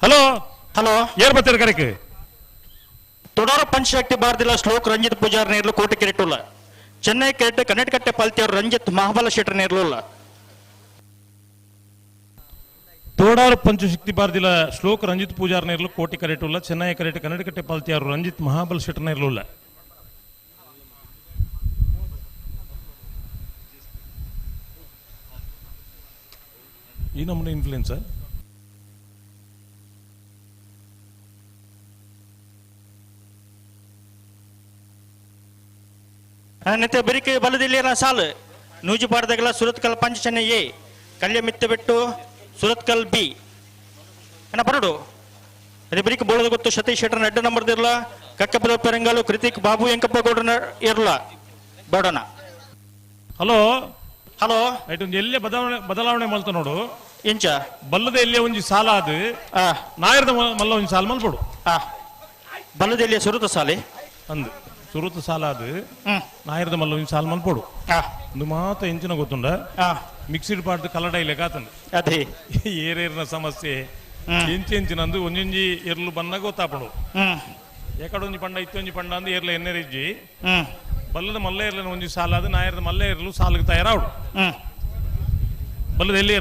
ಹಲೋ ಹಲೋ ಏರ್ ಬರ್ತೀರಿ ಕರೆಕ್ಕೆ ತೊಡರ ಪಂಚಶಕ್ತಿ ಬಾರ್ದಿಲ್ಲ ಶ್ಲೋಕ್ ರಂಜಿತ್ ಪೂಜಾರ್ ನೇರ್ಲು ಕೋಟೆ ಕೆರೆಟುಲ್ಲ ಚೆನ್ನೈ ಕೆರೆಟ್ ಕನ್ನಡಕಟ್ಟೆ ಪಾಲ್ತಿಯವರು ರಂಜಿತ್ ಮಹಾಬಲ ಶೆಟ್ರ ನೇರ್ಲುಲ್ಲ ತೋಡಾರು ಪಂಚಶಕ್ತಿ ಬಾರ್ದಿಲ್ಲ ಶ್ಲೋಕ್ ರಂಜಿತ್ ಪೂಜಾರ್ ನೇರ್ಲು ಕೋಟಿ ಕರೆಟುಲ್ಲ ಚೆನ್ನೈ ಕರೆಟ್ ಕನ್ನಡಕಟ್ಟೆ ಪಾಲ್ತಿಯವರು ರಂಜಿತ್ ಮಹಾಬಲ ಶೆಟ್ರ ನೇರ್ಲುಲ್ಲ ಈ ನಮ್ಮನೆ ಇನ್ಫ್ಲೂಯೆನ್ಸ್ ನಿತ್ಯ ಬರಿಕೆ ಬಲದಿಲ್ಲ ಸಾಲು ನೂಜುಪಾಡ್ದಾಗಲ್ಲ ಸುರತ್ಕಲ್ ಪಂಚ ಚೆನ್ನೈ ಎ ಕಲ್ಯ ಮಿತ್ತ ಬಿಟ್ಟು ಸುರತ್ಕಲ್ ಬಿ ಅಣ್ಣ ಬರಡು ಅದೇ ಬರಿಕೆ ಬೋಳದ ಗೊತ್ತು ಸತೀಶ್ ಶೆಟ್ರನ 2 ನಂಬರ್ ಇರಲ್ಲ ಕಕ್ಕಪ್ಪದ ಪೆರಂಗಾಲು ಕೃತಿಕ್ ಬಾಬು ಎಂಕಪ್ಪ ಗೌಡನ ಇರಲ್ಲ ಬೇಡಣ ಹಲೋ ಹಲೋ ಒಂದು ಎಲ್ಲೇ ಬದಲಾವಣೆ ಮಲ್ತ ನೋಡು ಇಂಚ ಬಲ್ಲದ ಎಲ್ಲೇ ಒಂಜಿ ಸಾಲ ಅದು ನಾಯರದ ಮಲ್ಲ ಒಂಜಿ ಸಾಲ ಮಲ್ಪಡು ಬಲ್ಲದೆಲ್ಲಿಯ ಸುರತ ಸಾಲಿ ಅಂದು ಸುರುತ ಸಾಲ ಅದು ನಾಯರದ ಮಲ್ಲ ಒಂಜಿ ಸಾಲ ಮಲ್ಪಡು ಒಂದು ಮಾತ ಎಂಚಿನ ಗೊತ್ತುಂಡ ಮಿಕ್ಸಿಡ್ ಪಾಡ್ದು ಕಲಡ ಇಲ್ಲ ಕಾತಂಡು ಅದೇ ಏರೇರಿನ ಸಮಸ್ಯೆ ಎಂಚಿನಂದು ಒಂಜೊಂಜಿ ಎರ್ಲು ಬನ್ನ ಗೊತ್ತಾಪಡು ಎಕಡೊಂಜಿ ಪಂಡ ಇತ್ತೊಂಜಿ ಪಂಡ ಅಂದು ಏರ್ಲ ಎನ್ನೆರಿಜ್ಜಿ ಬಲ್ಲದ ಮಲ್ಲ ಏರ್ಲಿನ ಒಂಜಿ ಸಾಲ ಅದು ನಾಯರದ ಮಲ್ಲ ಏರ್ಲು ಸಾಲಿಗೆ ತಯಾರಾವಡು ಬಲ್ಲದ ಎಲ್ಲಿ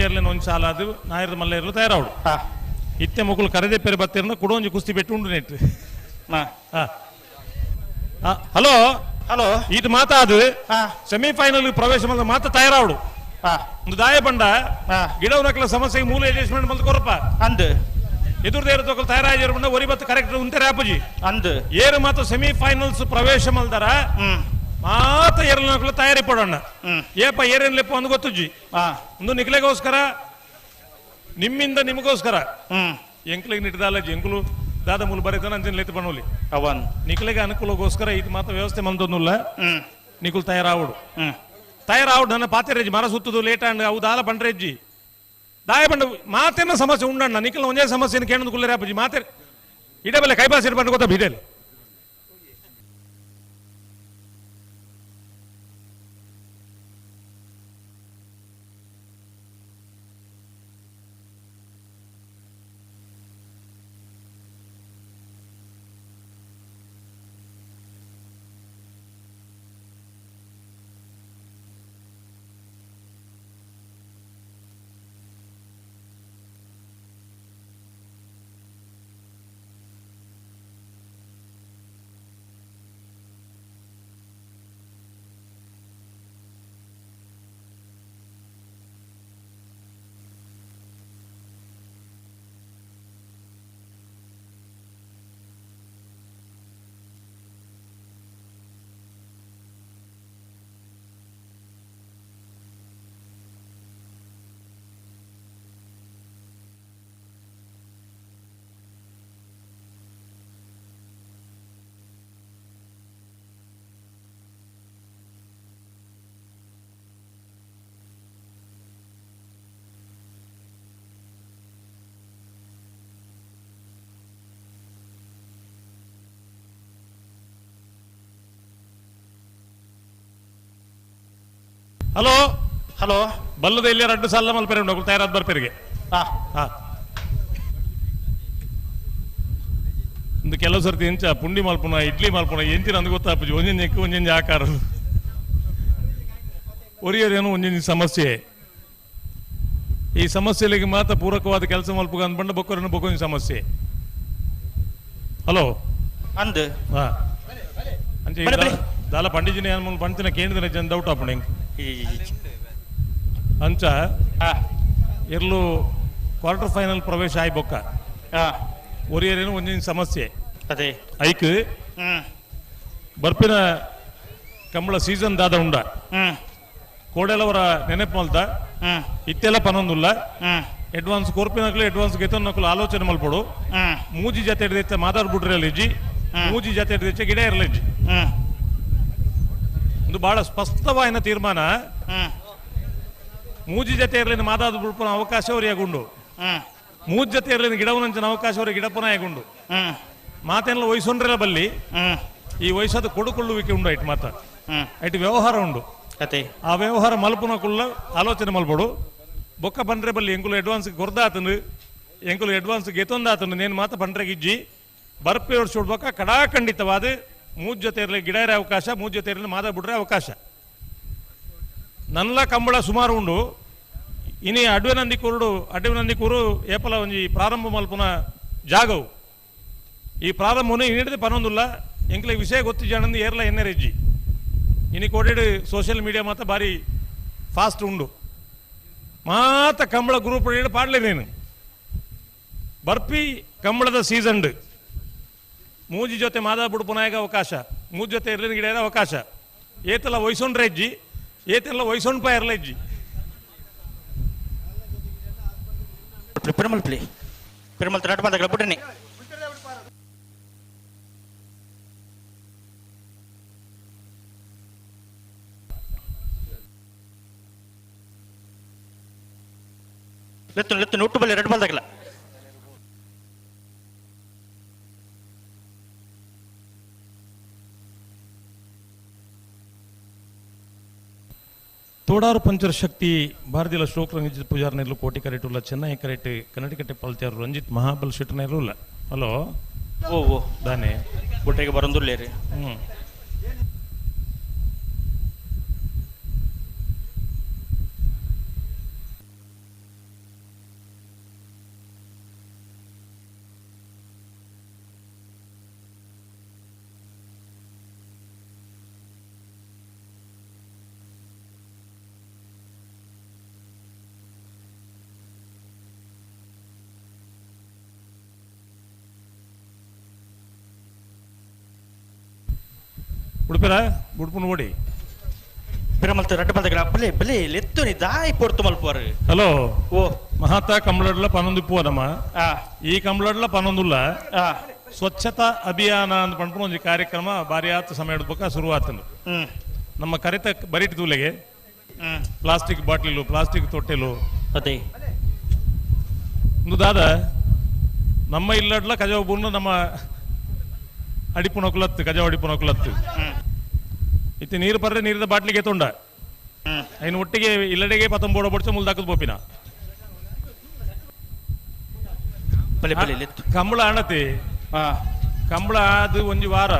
ಏರ್ಲಿನ ಒಂಜಿ ಸಾಲ ಅದು ನಾಯರದ ಮಲ್ಲ ಏರ್ಲು ತಯಾರಾವಡು ಇತ್ತೆ ಮಕ್ಕಳು ಕರೆದೆ ಪೆರೆ ಬತ್ತಿರನ ಕುಡೊಂಜಿ ಕುಸ್ತಿ ಬೆಟ್ಟು ಉಂಡು ನೆಟ್ಟು ಹಲೋ ಹಲೋ ಇದು ಮಾತಾದು ಸೆಮಿಫೈನಲ್ ಪ್ರವೇಶ ಮಾಡಿದ ಮಾತ ತಯಾರಾವಡು ಒಂದು ದಾಯ ಬಂಡ ಗಿಡವನಕಲ ಸಮಸ್ಯೆಗೆ ಮೂಲ ಅಡ್ಜಸ್ಟ್ಮೆಂಟ್ ಬಂದು ಕೊರಪ್ಪ ಅಂದ್ ಎದುರು ತಗೊಳ್ ತಯಾರಾಗಿರೋ ಬಂಡ ಒರಿ ಬತ್ತು ಕರೆಕ್ಟ್ ಉಂತಾರೆ ಆಪುಜಿ ಅಂದ್ ಏರು ಮಾತು ಸೆಮಿಫೈನಲ್ಸ್ ಪ್ರವೇಶ ಮಲ್ದಾರ ಮಾತ ಏರನಕಲ ತಯಾರಿ ಪಡೋಣ ಏಪ ಏರೇನ್ ಲೆಪ್ಪ ಅಂದ್ ಗೊತ್ತುಜ್ಜಿ ಒಂದು ನಿಖಲೆಗೋಸ್ಕರ ನಿಮ್ಮಿಂದ ನಿಮಗೋಸ್ಕರ ಎಂಕ್ಲಿಗೆ ನಿಟ್ಟಿದಲ್ಲ ಎಂಕ್ಲು ದಾದ ಮೂಲ ಬರೀತಾನ ಅಂಚಿನ ಲೆತ್ತು ಬಣ್ಣಲಿ ಅವನ್ ನಿಖಲೆಗೆ ಅನುಕೂಲಗೋಸ್ಕರ ಇದು ಮಾತ್ರ ವ್ಯವಸ್ಥೆ ಮಂದೊಂದುಲ್ಲ ನಿಖುಲ್ ತಯಾರಾವಡು ನನ್ನ ಪಾತೆರೆಜ್ಜಿ ಮರ ಸುತ್ತದು ಲೇಟ್ ಅಂಡ್ ಅವು ದಾಲ ಬಂಡ್ರೆಜ್ಜಿ ದಾಯ ಬಂಡ ಮಾತೇನ ಸಮಸ್ಯೆ ಉಂಡಣ್ಣ ನಿಖಲ್ ಒಂದೇ ಸಮಸ್ಯೆ ಕೇಳದು ಕುಲ್ಲರೆ ಅಪ್ಪಜಿ ಮಾತೆ ಇಡೇ ಬಲೆ ಕೈಬಾಸ್ ಇಡ್ಬಂಡು ಗೊತ್ತಾ ಬಿಡೇಲಿ ಹಲೋ ಹಲೋ ಬಲ್ಲದ ಇಲ್ಲಿ 2 ಸಾಲ ಮಲ್ಪೆರೆ ಉಂಡು ತಯಾರಾದ ಬರ್ಪೆರಿಗೆ ಹಾ ಹಾ ಒಂದು ಕೆಲವು ಸರ್ತಿ ಎಂಚ ಪುಂಡಿ ಮಲ್ಪುನ ಇಡ್ಲಿ ಮಲ್ಪುನ ಎಂಚಿನ ಅಂದ್ ಗೊತ್ತಾಪುಜಿ ಒಂಜೊಂಜಿ ಆಕಾರ ಒರಿಯರೇನು ಒಂಜೊಂಜಿ ಸಮಸ್ಯೆ ಈ ಸಮಸ್ಯೆಗಳಿಗೆ ಮಾತ್ರ ಪೂರಕವಾದ ಕೆಲಸ ಮಲ್ಪುಗ ಅಂದ್ಬಂಡ ಬೊಕ್ಕರನ್ನು ಬೊಕ್ಕೊಂಜಿ ಸಮಸ್ಯೆ ಹಲೋ ಅಂದ್ ಹಾ ಅಂಚೆ ದಾಲ ಪಂಡಿಜಿನ ಏನ್ ಪಂಚಿನ ಕೇಂದ್ರ ಜನ ಡೌಟ್ ಆಪಣ ಅಂಚ ಇರ್ಲು ಕ್ವಾರ್ಟರ್ ಫೈನಲ್ ಪ್ರವೇಶ ಆಯ್ ಬೊಕ್ಕ ಒರಿಯರೇನು ಒಂದಿನ ಸಮಸ್ಯೆ ಅದೇ ಐಕ್ ಬರ್ಪಿನ ಕಂಬಳ ಸೀಸನ್ ದಾದ ಉಂಡ ಕೋಡೆಲವರ ನೆನಪು ಮಲ್ತ ಇತ್ತೆಲ್ಲ ಪನೊಂದುಲ್ಲ ಅಡ್ವಾನ್ಸ್ ಕೊರ್ಪಿನಕ್ಲು ಅಡ್ವಾನ್ಸ್ ಗೆತನಕ್ಲು ಆಲೋಚನೆ ಮಲ್ಪಡು ಮೂಜಿ ಜತೆ ಹಿಡಿದೈತೆ ಮಾತಾಡ್ಬಿಟ್ರೆ ಅಲ್ಲಿಜ್ಜಿ ಮೂಜಿ ಜತೆ ಹಿಡಿದೈತೆ ಗಿಡ ಇರಲಿಜ್ಜಿ ಒಂದು ಬಹಳ ಸ್ಪಷ್ಟವಾದ ತೀರ್ಮಾನ ಮೂಜಿ ಜತೆ ಇರಲಿನ ಮಾತಾಡ ಬಿಡ್ಪನ ಅವಕಾಶ ಅವರಿಯಾಗುಂಡು ಮೂಜ್ ಜತೆ ಇರಲಿನ ಗಿಡವನಂಚಿನ ಅವಕಾಶ ಅವರಿಗೆ ಗಿಡಪನ ಆಗುಂಡು ಮಾತೆಲ್ಲ ವಯಸ್ಸೊಂಡ್ರೆಲ್ಲ ಬಲ್ಲಿ ಈ ವಯಸ್ಸಾದ ಕೊಡುಕೊಳ್ಳುವಿಕೆ ಉಂಡು ಐಟ್ ಮಾತ ಐಟ್ ವ್ಯವಹಾರ ಉಂಡು ಆ ವ್ಯವಹಾರ ಮಲ್ಪುನಕುಲ್ಲ ಆಲೋಚನೆ ಮಲ್ಪಡು ಬೊಕ್ಕ ಬಂದ್ರೆ ಬಲ್ಲಿ ಎಂಕುಲು ಅಡ್ವಾನ್ಸ್ ಕೊರ್ದಾತನು ಎಂಕುಲು ಅಡ್ವಾನ್ಸ್ ಗೆತೊಂದಾತನು ನೇನು ಮಾತ ಬಂಡ್ರೆಗಿಜ್ಜಿ ಬರ್ಪೆ ಹೊಡ್ಸೋಡ್ಬೇಕ ಕಡಾಖಂಡಿತವಾದ ಮೂಜ್ ಜೊತೆ ಇರಲಿ ಗಿಡ ಇರೋ ಅವಕಾಶ ಮೂಜ್ ಜೊತೆ ಇರಲಿ ಮಾದ ಬಿಡ್ರೆ ಅವಕಾಶ ನನ್ಲ ಕಂಬಳ ಸುಮಾರು ಉಂಡು ಇನಿ ಅಡ್ವೆನಂದಿಕೂರು ಏಪಲ ಒಂಜಿ ಪ್ರಾರಂಭ ಮಲ್ಪುನ ಜಾಗವು ಈ ಪ್ರಾರಂಭವನ್ನು ಹಿಡಿದು ಪನೊಂದುಲ್ಲ ಎಂಕ್ಲಿಗೆ ವಿಷಯ ಗೊತ್ತಿಜಾನಂದು ಏರ್ಲ ಎನ್ನೆರೆಜ್ಜಿ ಇನಿ ಕೋಡೆಡ್ ಸೋಷಿಯಲ್ ಮೀಡಿಯಾ ಮಾತ ಬಾರಿ ಫಾಸ್ಟ್ ಉಂಡು ಮಾತ ಕಂಬಳ ಗ್ರೂಪ್ ಪಾಡ್ಲೇನೇನು ಬರ್ಪಿ ಕಂಬಳದ ಸೀಸನ್ ಮೂಜಿ ಜೊತೆ ಮಾದ ಬುಡ್ಪುನಾಯಗ ಅವಕಾಶ ಮೂಜ್ ಜೊತೆ ಇರ್ಲಿನ ಗಿಡ ಇರೋ ಅವಕಾಶ ಏತೆಲ್ಲ ವಯಸ್ಸೊಂಡ್ರೆ ಇಜ್ಜಿ ಏತೆಲ್ಲ ವಯಸ್ಸೊಂಡ್ ಪಾಯ ಇರಲ್ಲ ಇಜ್ಜಿ ಪಿರಮಲ್ ತರಾಟ ಮಾತಾಡ ಬಿಟ್ರಿ ಲೆತ್ತು ಒಟ್ಟು ಬಲ್ಲಿ 2 ಬಾಲ್ ತಗಲ ತೋಡಾರು ಪಂಚರ ಶಕ್ತಿ ಭಾರತೀಯ ಶ್ಲೋಕ ರಂಜಿತ್ ಪೂಜಾರ್ನೆರ್ಲು ಕೋಟಿ ಕರೆಟ್ ಉಲ್ಲ ಚೆನ್ನೈ ಕರೆಟ್ ಕನ್ನಡಿಕಟ್ಟೆ ಪಲ್ತ್ಯಾರು ರಂಜಿತ್ ಮಹಾಬಲ್ ಶೆಟ್ಟರ್ನೆರ್ಲು ಇಲ್ಲ ಹಲೋ ಓ ದಾನೆ ಬುಟ್ಟೆಗೆ ಬರೋದಿಲ್ಲ ರೀ ಉಡುಪಿರ ಉಡುಪು ನೋಡಿ ಪಿರಮಲ್ ತರಾಟ ಮಾತಾಡ ಬಲೆ ಬಲೆ ಲೆತ್ತು ನೀ ದಾಯಿ ಪೊರ್ತು ಮಲ್ಪುವಾರು ಹಲೋ ಓ ಮಹಾತ ಕಂಬಳಡ್ಲ 11 ಪೋದಮ್ಮ ಈ ಕಂಬಳಡ್ಲ 11 ಸ್ವಚ್ಛತಾ ಅಭಿಯಾನ ಅಂತ ಪಂಡ್ಕೊಂಡು ಒಂದು ಕಾರ್ಯಕ್ರಮ ಬಾರಿ ಆತ ಸಮಯ ಹಿಡ್ಬೇಕ ಶುರು ಆತನು ನಮ್ಮ ಕರೆತ ಬರಿಟ್ ತೂಲೆಗೆ ಪ್ಲಾಸ್ಟಿಕ್ ಬಾಟ್ಲಿಲು ಪ್ಲಾಸ್ಟಿಕ್ ತೊಟ್ಟೆಲು ಅದೇ ಒಂದು ದಾದ ನಮ್ಮ ಇಲ್ಲಡ್ಲ ಕಜಾವ ಬೂರ್ನ ನಮ್ಮ ಅಡಿಪುನಕುಲತ್ತು ಕಜಾವ ಅಡಿಪುನಕುಲತ್ತು ಇತ್ತು ನೀರು ಪರ್ರೆ ನೀರಿದ ಬಾಟ್ಲಿಗೆ ತೊಂಡ ಐನು ಒಟ್ಟಿಗೆ ಇಲ್ಲಡೆಗೆ 19 ಬಡ್ಚ ಮುಲ್ದಾಕದ್ ಬೋಪಿನ ಕಂಬಳ ಆಣತಿ ಕಂಬಳ ಅದು ಒಂಜಿ ವಾರ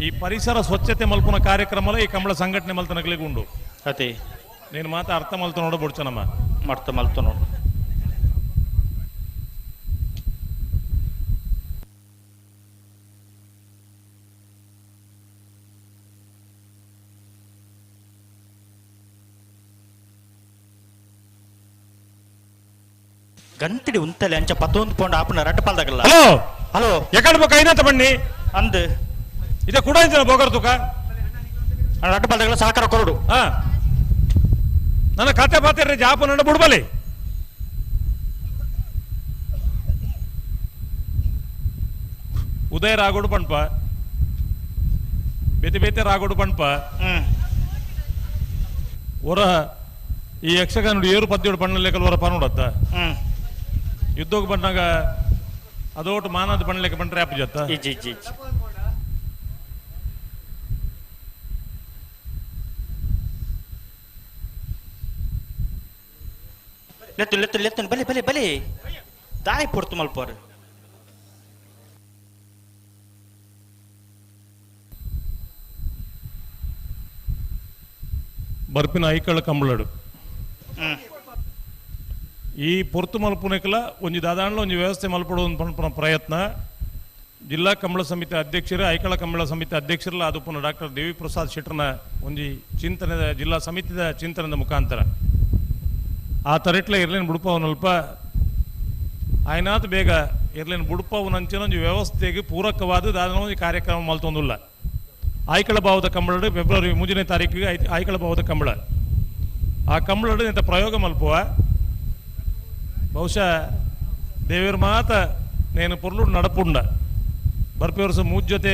ಈ ಪರಿಸರ ಸ್ವಚ್ಛತೆ ಮಲ್ಪುನ ಕಾರ್ಯಕ್ರಮ ಈ ಕಂಬಳ ಸಂಘಟನೆ ಮಲ್ತನಗ್ಲಿಗೆ ಉಂಡು ಅದೇ ನೀನು ಮಾತ ಅರ್ಥ ಮಲ್ತ ನೋಡ ಬಡ್ಚ ನಮ್ಮ ಅರ್ಥ ಮಲ್ತ ನೋಡು ಗಂತಿಡಿ ಉಂತಲೆ ಅಂಚ 11 ಪೌಂಡ್ ಆಪನ ರಟ್ಟ ಪಾಲ್ದಾಗಲ್ಲ ಹಲೋ ಹಲೋ ಎಕಡೆ ಬೋಕ ಐನಂತ ಬನ್ನಿ ಅಂದ್ ಇದ ಕೂಡ ಇಂಚನ ಬೋಗರ್ ತುಕ ರಟ್ಟ ಪಾಲ್ದಾಗಲ್ಲ ಸಹಕಾರ ಕೊರಡು ನನ್ನ ಕತೆ ಪಾತ್ರ ಜಾಪ ನಡ ಬುಡ್ಬಲಿ ಉದಯ ರಾಗೋಡು ಪಣ್ಪ ಬೇತೆ ಬೇತೆ ರಾಗೋಡು ಪಣ್ಪ ಹೊರ ಈ ಯಕ್ಷಗಾನ ಏರು ಪದ್ಯೋಡು ಪಣ್ಣಲೆಕ್ಕಲ್ ಹೊರ ಪನೋಡತ್ತ ಯುದ್ಧಕ್ಕೆ ಬಂದಾಗ ಅದೋಟು ಮಾನದ ಪಣ್ಣಲೆಕ್ಕ ಬಂದ್ರೆ ಆಪ್ ಜತ್ತ ಲೆತ್ತು ಲೆತ್ತು ಲೆತ್ತು ಬಲೆ ಬಲೆ ಬಲೆ ದಾಯಿ ಪೊರ್ತು ಮಲ್ಪೋರು ಬರ್ಪಿನ ಐಕಳ ಕಂಬಳಡು ಈ ಪೊರ್ತು ಮಲ್ಪುನಕಲ ಒಂಜಿ ದಾದಾಂಡ್ಲ ಒಂಜಿ ವ್ಯವಸ್ಥೆ ಮಲ್ಪಡೋ ಪನ್ಪುನ ಪ್ರಯತ್ನ ಜಿಲ್ಲಾ ಕಂಬಳ ಸಮಿತಿ ಅಧ್ಯಕ್ಷರು ಐಕಳ ಕಂಬಳ ಸಮಿತಿ ಅಧ್ಯಕ್ಷರಲ್ಲ ಅದು ಪುನಃ ಡಾಕ್ಟರ್ ದೇವಿ ಪ್ರಸಾದ್ ಶೆಟ್ಟರ್ನ ಒಂಜಿ ಚಿಂತನೆದ ಜಿಲ್ಲಾ ಸಮಿತಿದ ಚಿಂತನೆದ ಮುಖಾಂತರ ಆ ತರೆಟ್ಲ ಇರ್ಲೇನು ಬುಡುಪವನಲ್ಪ ಆಯ್ನಾತ್ ಬೇಗ ಇರ್ಲೇನು ಬುಡುಪವನಂಚಿನ ಒಂಜಿ ವ್ಯವಸ್ಥೆಗೆ ಪೂರಕವಾದ ದಾದನ ಒಂಜಿ ಕಾರ್ಯಕ್ರಮ ಮಲ್ತೊಂದುಲ್ಲ ಆಯ್ಕಳ ಭಾವದ ಕಂಬಳಡು ಫೆಬ್ರವರಿ 3ನೇ ತಾರೀಕಿಗೆ ಆಯ್ಕಳ ಭಾವದ ಕಂಬಳ ಆ ಕಂಬಳಡು ಇಂಥ ಪ್ರಯೋಗ ಮಲ್ಪುವ ಬಹುಶಃ ದೇವರ ಮಾತ నేను పొర్లుడు నడపుండ ಬರ್ಪಿ ವರ್ಷ 3 ಜೊತೆ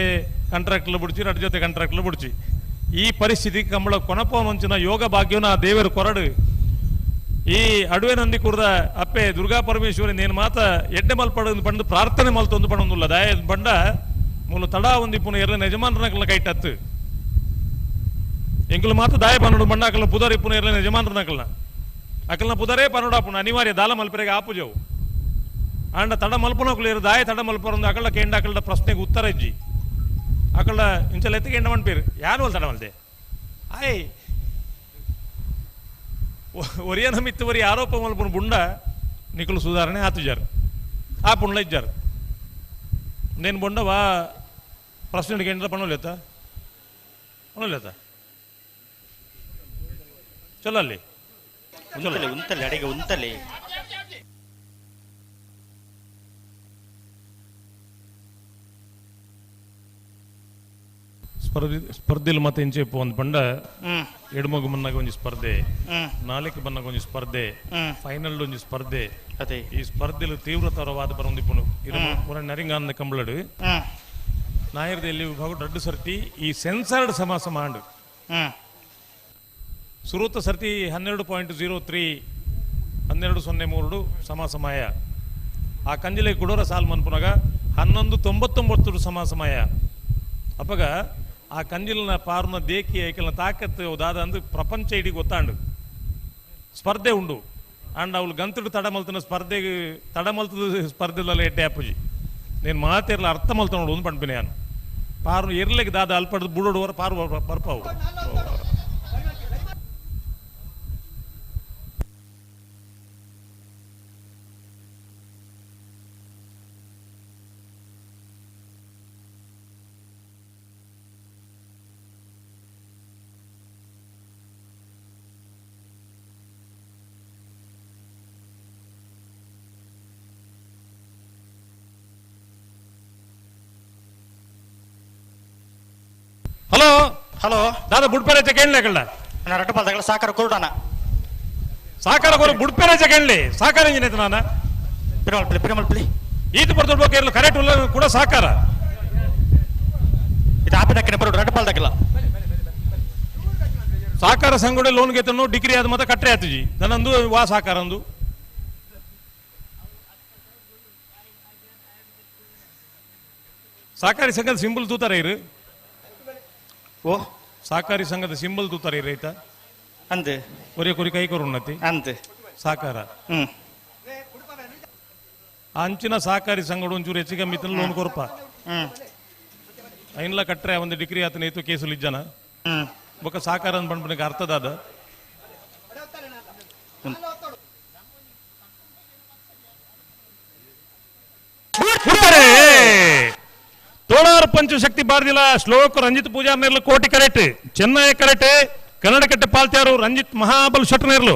ಕಾಂಟ್ರಾಕ್ಟ್ಲು ಬಿಡ್ಚಿ 2 ಜೊತೆ ಕಾಂಟ್ರಾಕ್ಟ್ಲು ಬಿಡ್ಚಿ ಈ ಪರಿಸ್ಥಿತಿ ಕಂಬಳ ಕೊನಪವನಂಚಿನ ಯೋಗ ಭಾಗ್ಯವನ ಆ ದೇವರು ಕೊರಡು ಈ ಅಡುವೆ ನಂದಿ ಕುರ್ದ ಅಪ್ಪೆ ದುರ್ಗಾ ಪರಮೇಶ್ವರಿ ನೇನು ಮಾತ ಎಡ್ಡೆ ಮಲ್ಪಡ ಪಂಡು ಪ್ರಾರ್ಥನೆ ಮಲ್ತೊಂದು ಪಣೊಂದುಲ್ಲ ದಾಯ ಬಂಡ ಮೂಲ ತಡ ಒಂದಿ ಪುನಃ ಎಲ್ಲ ಯಜಮಾನರನಕಲ್ಲ ಕೈಟತ್ತು ಎಂಕಲು ಮಾತ ದಾಯ ಪನ್ನಡು ಬಂಡ ಅಕಲ್ನ ಪುದರ್ ಇಪ್ಪುನ ಎಲ್ಲ ಯಜಮಾನರನಕಲ್ನ ಅಕಲ್ನ ಪುದರೇ ಪನ್ನಡಾಪುನ ಅನಿವಾರ್ಯ ದಾಲ ಮಲ್ಪರೆಗೆ ಆಪುಜವು ಅಂಡ ತಡ ಮಲ್ಪನೋಕ್ಲೇರು ದಾಯ ತಡ ಮಲ್ಪರೊಂದು ಅಕಳ ಕೇಂಡ ಅಕಲ್ಡ ಪ್ರಶ್ನೆಗೆ ಉತ್ತರ ಇಜ್ಜಿ ಅಕಲ್ಡ ಇಂಚಲ ಎತ್ತಿಗೆ ಎಂಡ ಮನ್ಪೇರು ಯಾರು ಅಲ್ ತಡ ಮಲ್ದೆ ಆಯ್ ಒರಿಯನ ಮಿತ್ತುವರಿ ಆರೋಪ ಮಲ್ಪನ ಬುಂಡ ನಿಕಲು ಸುಧಾರಣೆ ಆತುಜಾರು ಆ ಪುಂಡ್ಲ ಇಜ್ಜಾರು నేను బొండవా ప్రశ్నకి ఎండ పనులేత చల్లాలి ఉంతలే ఉంతలే అడిగ ఉంతలే ಸ್ಪರ್ಧೆಲು ಮತ್ತೆ ಇಂಚೆ ಒಂದು ಪಂಡ ಎಡಮಗು ಬನ್ನಾಗ ಒಂಜಿ ಸ್ಪರ್ಧೆ ನಾಳೆಗೆ ಬನ್ನಾಗ ಒಂಜಿ ಸ್ಪರ್ಧೆ ಫೈನಲ್ ಒಂಜಿ ಸ್ಪರ್ಧೆ ಅದೇ ಈ ಸ್ಪರ್ಧೆಲು ತೀವ್ರತರವಾದ ಬರೊಂದಿಪ್ಪುನು ಇರು ನರಿಂಗಾನ ಕಂಬಳಡು ನಾಯರ್ದಲ್ಲಿ ವಿಭಾಗ ದೊಡ್ಡ ಸರ್ತಿ ಈ ಸೆನ್ಸರ್ಡ್ ಸಮಾಸ ಮಾಡು ಸುರೂತ ಸರ್ತಿ 12.03 1203 ಸಮಾಸಮಾಯ ಆ ಕಂಜಿಲೆ ಕುಡೋರ ಸಾಲ್ ಮನ್ಪುನಾಗ 1199 ಸಮಾಸಮಾಯ ಅಪ್ಪಗ ಆ ಕಂಜಿಲ್ನ ಪಾರ್ನ ದೇಕಿ ಐಕಲ್ನ ತಾಕತ್ತು ದಾದ ಅಂದು ಪ್ರಪಂಚ ಇಡೀ ಗೊತ್ತಾಂಡು ಸ್ಪರ್ಧೆ ಉಂಡು ಅಂಡ್ ಅವ್ಳು ಗಂತುಡು ತಡಮಲ್ತನ ಸ್ಪರ್ಧೆಗೆ ತಡಮಲ್ತದ ಸ್ಪರ್ಧೆಲ್ಲ ಎಡ್ಡೆ ಆಪುಜಿ నేను మాతేర్ల అర్థం అవుతున్నాడు ఉంది పంపినాను పారు ఎర్లకి దాదా అల్పడు బుడోడు వర పారు పరపావు హలో హలో దాదా బుడ్పేరే కేండ్లేకళ్ళ నా రట్టపాల దగ్గర సాకర కొరుడాన ಸಾಕಾರ ಕೊರ ಬುಡ್ಪೇರೆ ಜಗಣ್ಲಿ ಸಾಕಾರ ಇಂಜಿನ ನಾನ ಪಿರಮಲ್ ಪ್ಲಿ ಈತ ಬರ್ದೊಡ್ಬೋ ಕೇರಳ ಕರೆಕ್ಟ್ ಕೂಡ ಸಾಕಾರ ಇದು ಆಪಿನಕ್ಕೆ ಬರೋಡು ರಟ್ಟಪಾಲ దగ్గర ಸಾಕಾರ ಸಂಘಡೆ ಲೋನ್ ಗೆತನು ಡಿಗ್ರಿ ಆದ ಮತ್ತೆ ಕಟ್ರೆ ಆತುಜಿ ನನ್ನಂದು ವಾ ಸಾಕಾರ ಅಂದು ಸಹಕಾರಿ ಸಂಘದ ಸಿಂಬಲ್ ತೂತಾರೆ ಇರು ಓ ಸಹಕಾರಿ ಸಂಘದ ಸಿಂಬಲ್ ತೂತಾರೆ ರೈತ ಅಂದೆ ಒರೆ ಕೊರಿ ಕೈ ಕೊರು ಉನ್ನತಿ ಅಂದೆ ಸಹಕಾರ ಅಂಚಿನ ಸಹಕಾರಿ ಸಂಘಡು ಒಂಚೂರು ಹೆಚ್ಚಿಗೆ ಮಿತ್ತನ ಲೋನ್ ಕೊರಪ ಐನ್ಲ ಕಟ್ರೆ ಒಂದು ಡಿಗ್ರಿ ಆತನ ಏತು ಕೇಸಲ್ಲಿ ಇಜ್ಜನ ಬೊಕ್ಕ ಸಹಕಾರ ಅಂತ ಬಂದ್ಬಿಟ್ಟು ಅರ್ಥದಾದ ತೋಳಾರ ಪಂಚಶಕ್ತಿ ಬಾರ್ದಿಲ್ಲ ಶ್ಲೋಕ ರಂಜಿತ್ ಪೂಜಾರ್ ನೇರ್ಲು ಕೋಟಿ ಕರೆಕ್ಟ್ ಚೆನ್ನೈ ಕರೆಕ್ಟ್ ಕನ್ನಡ ಕಟ್ಟೆ ಪಾಲ್ತ್ಯಾರು ರಂಜಿತ್ ಮಹಾಬಲ್ ಶಟ್ ನೇರ್ಲು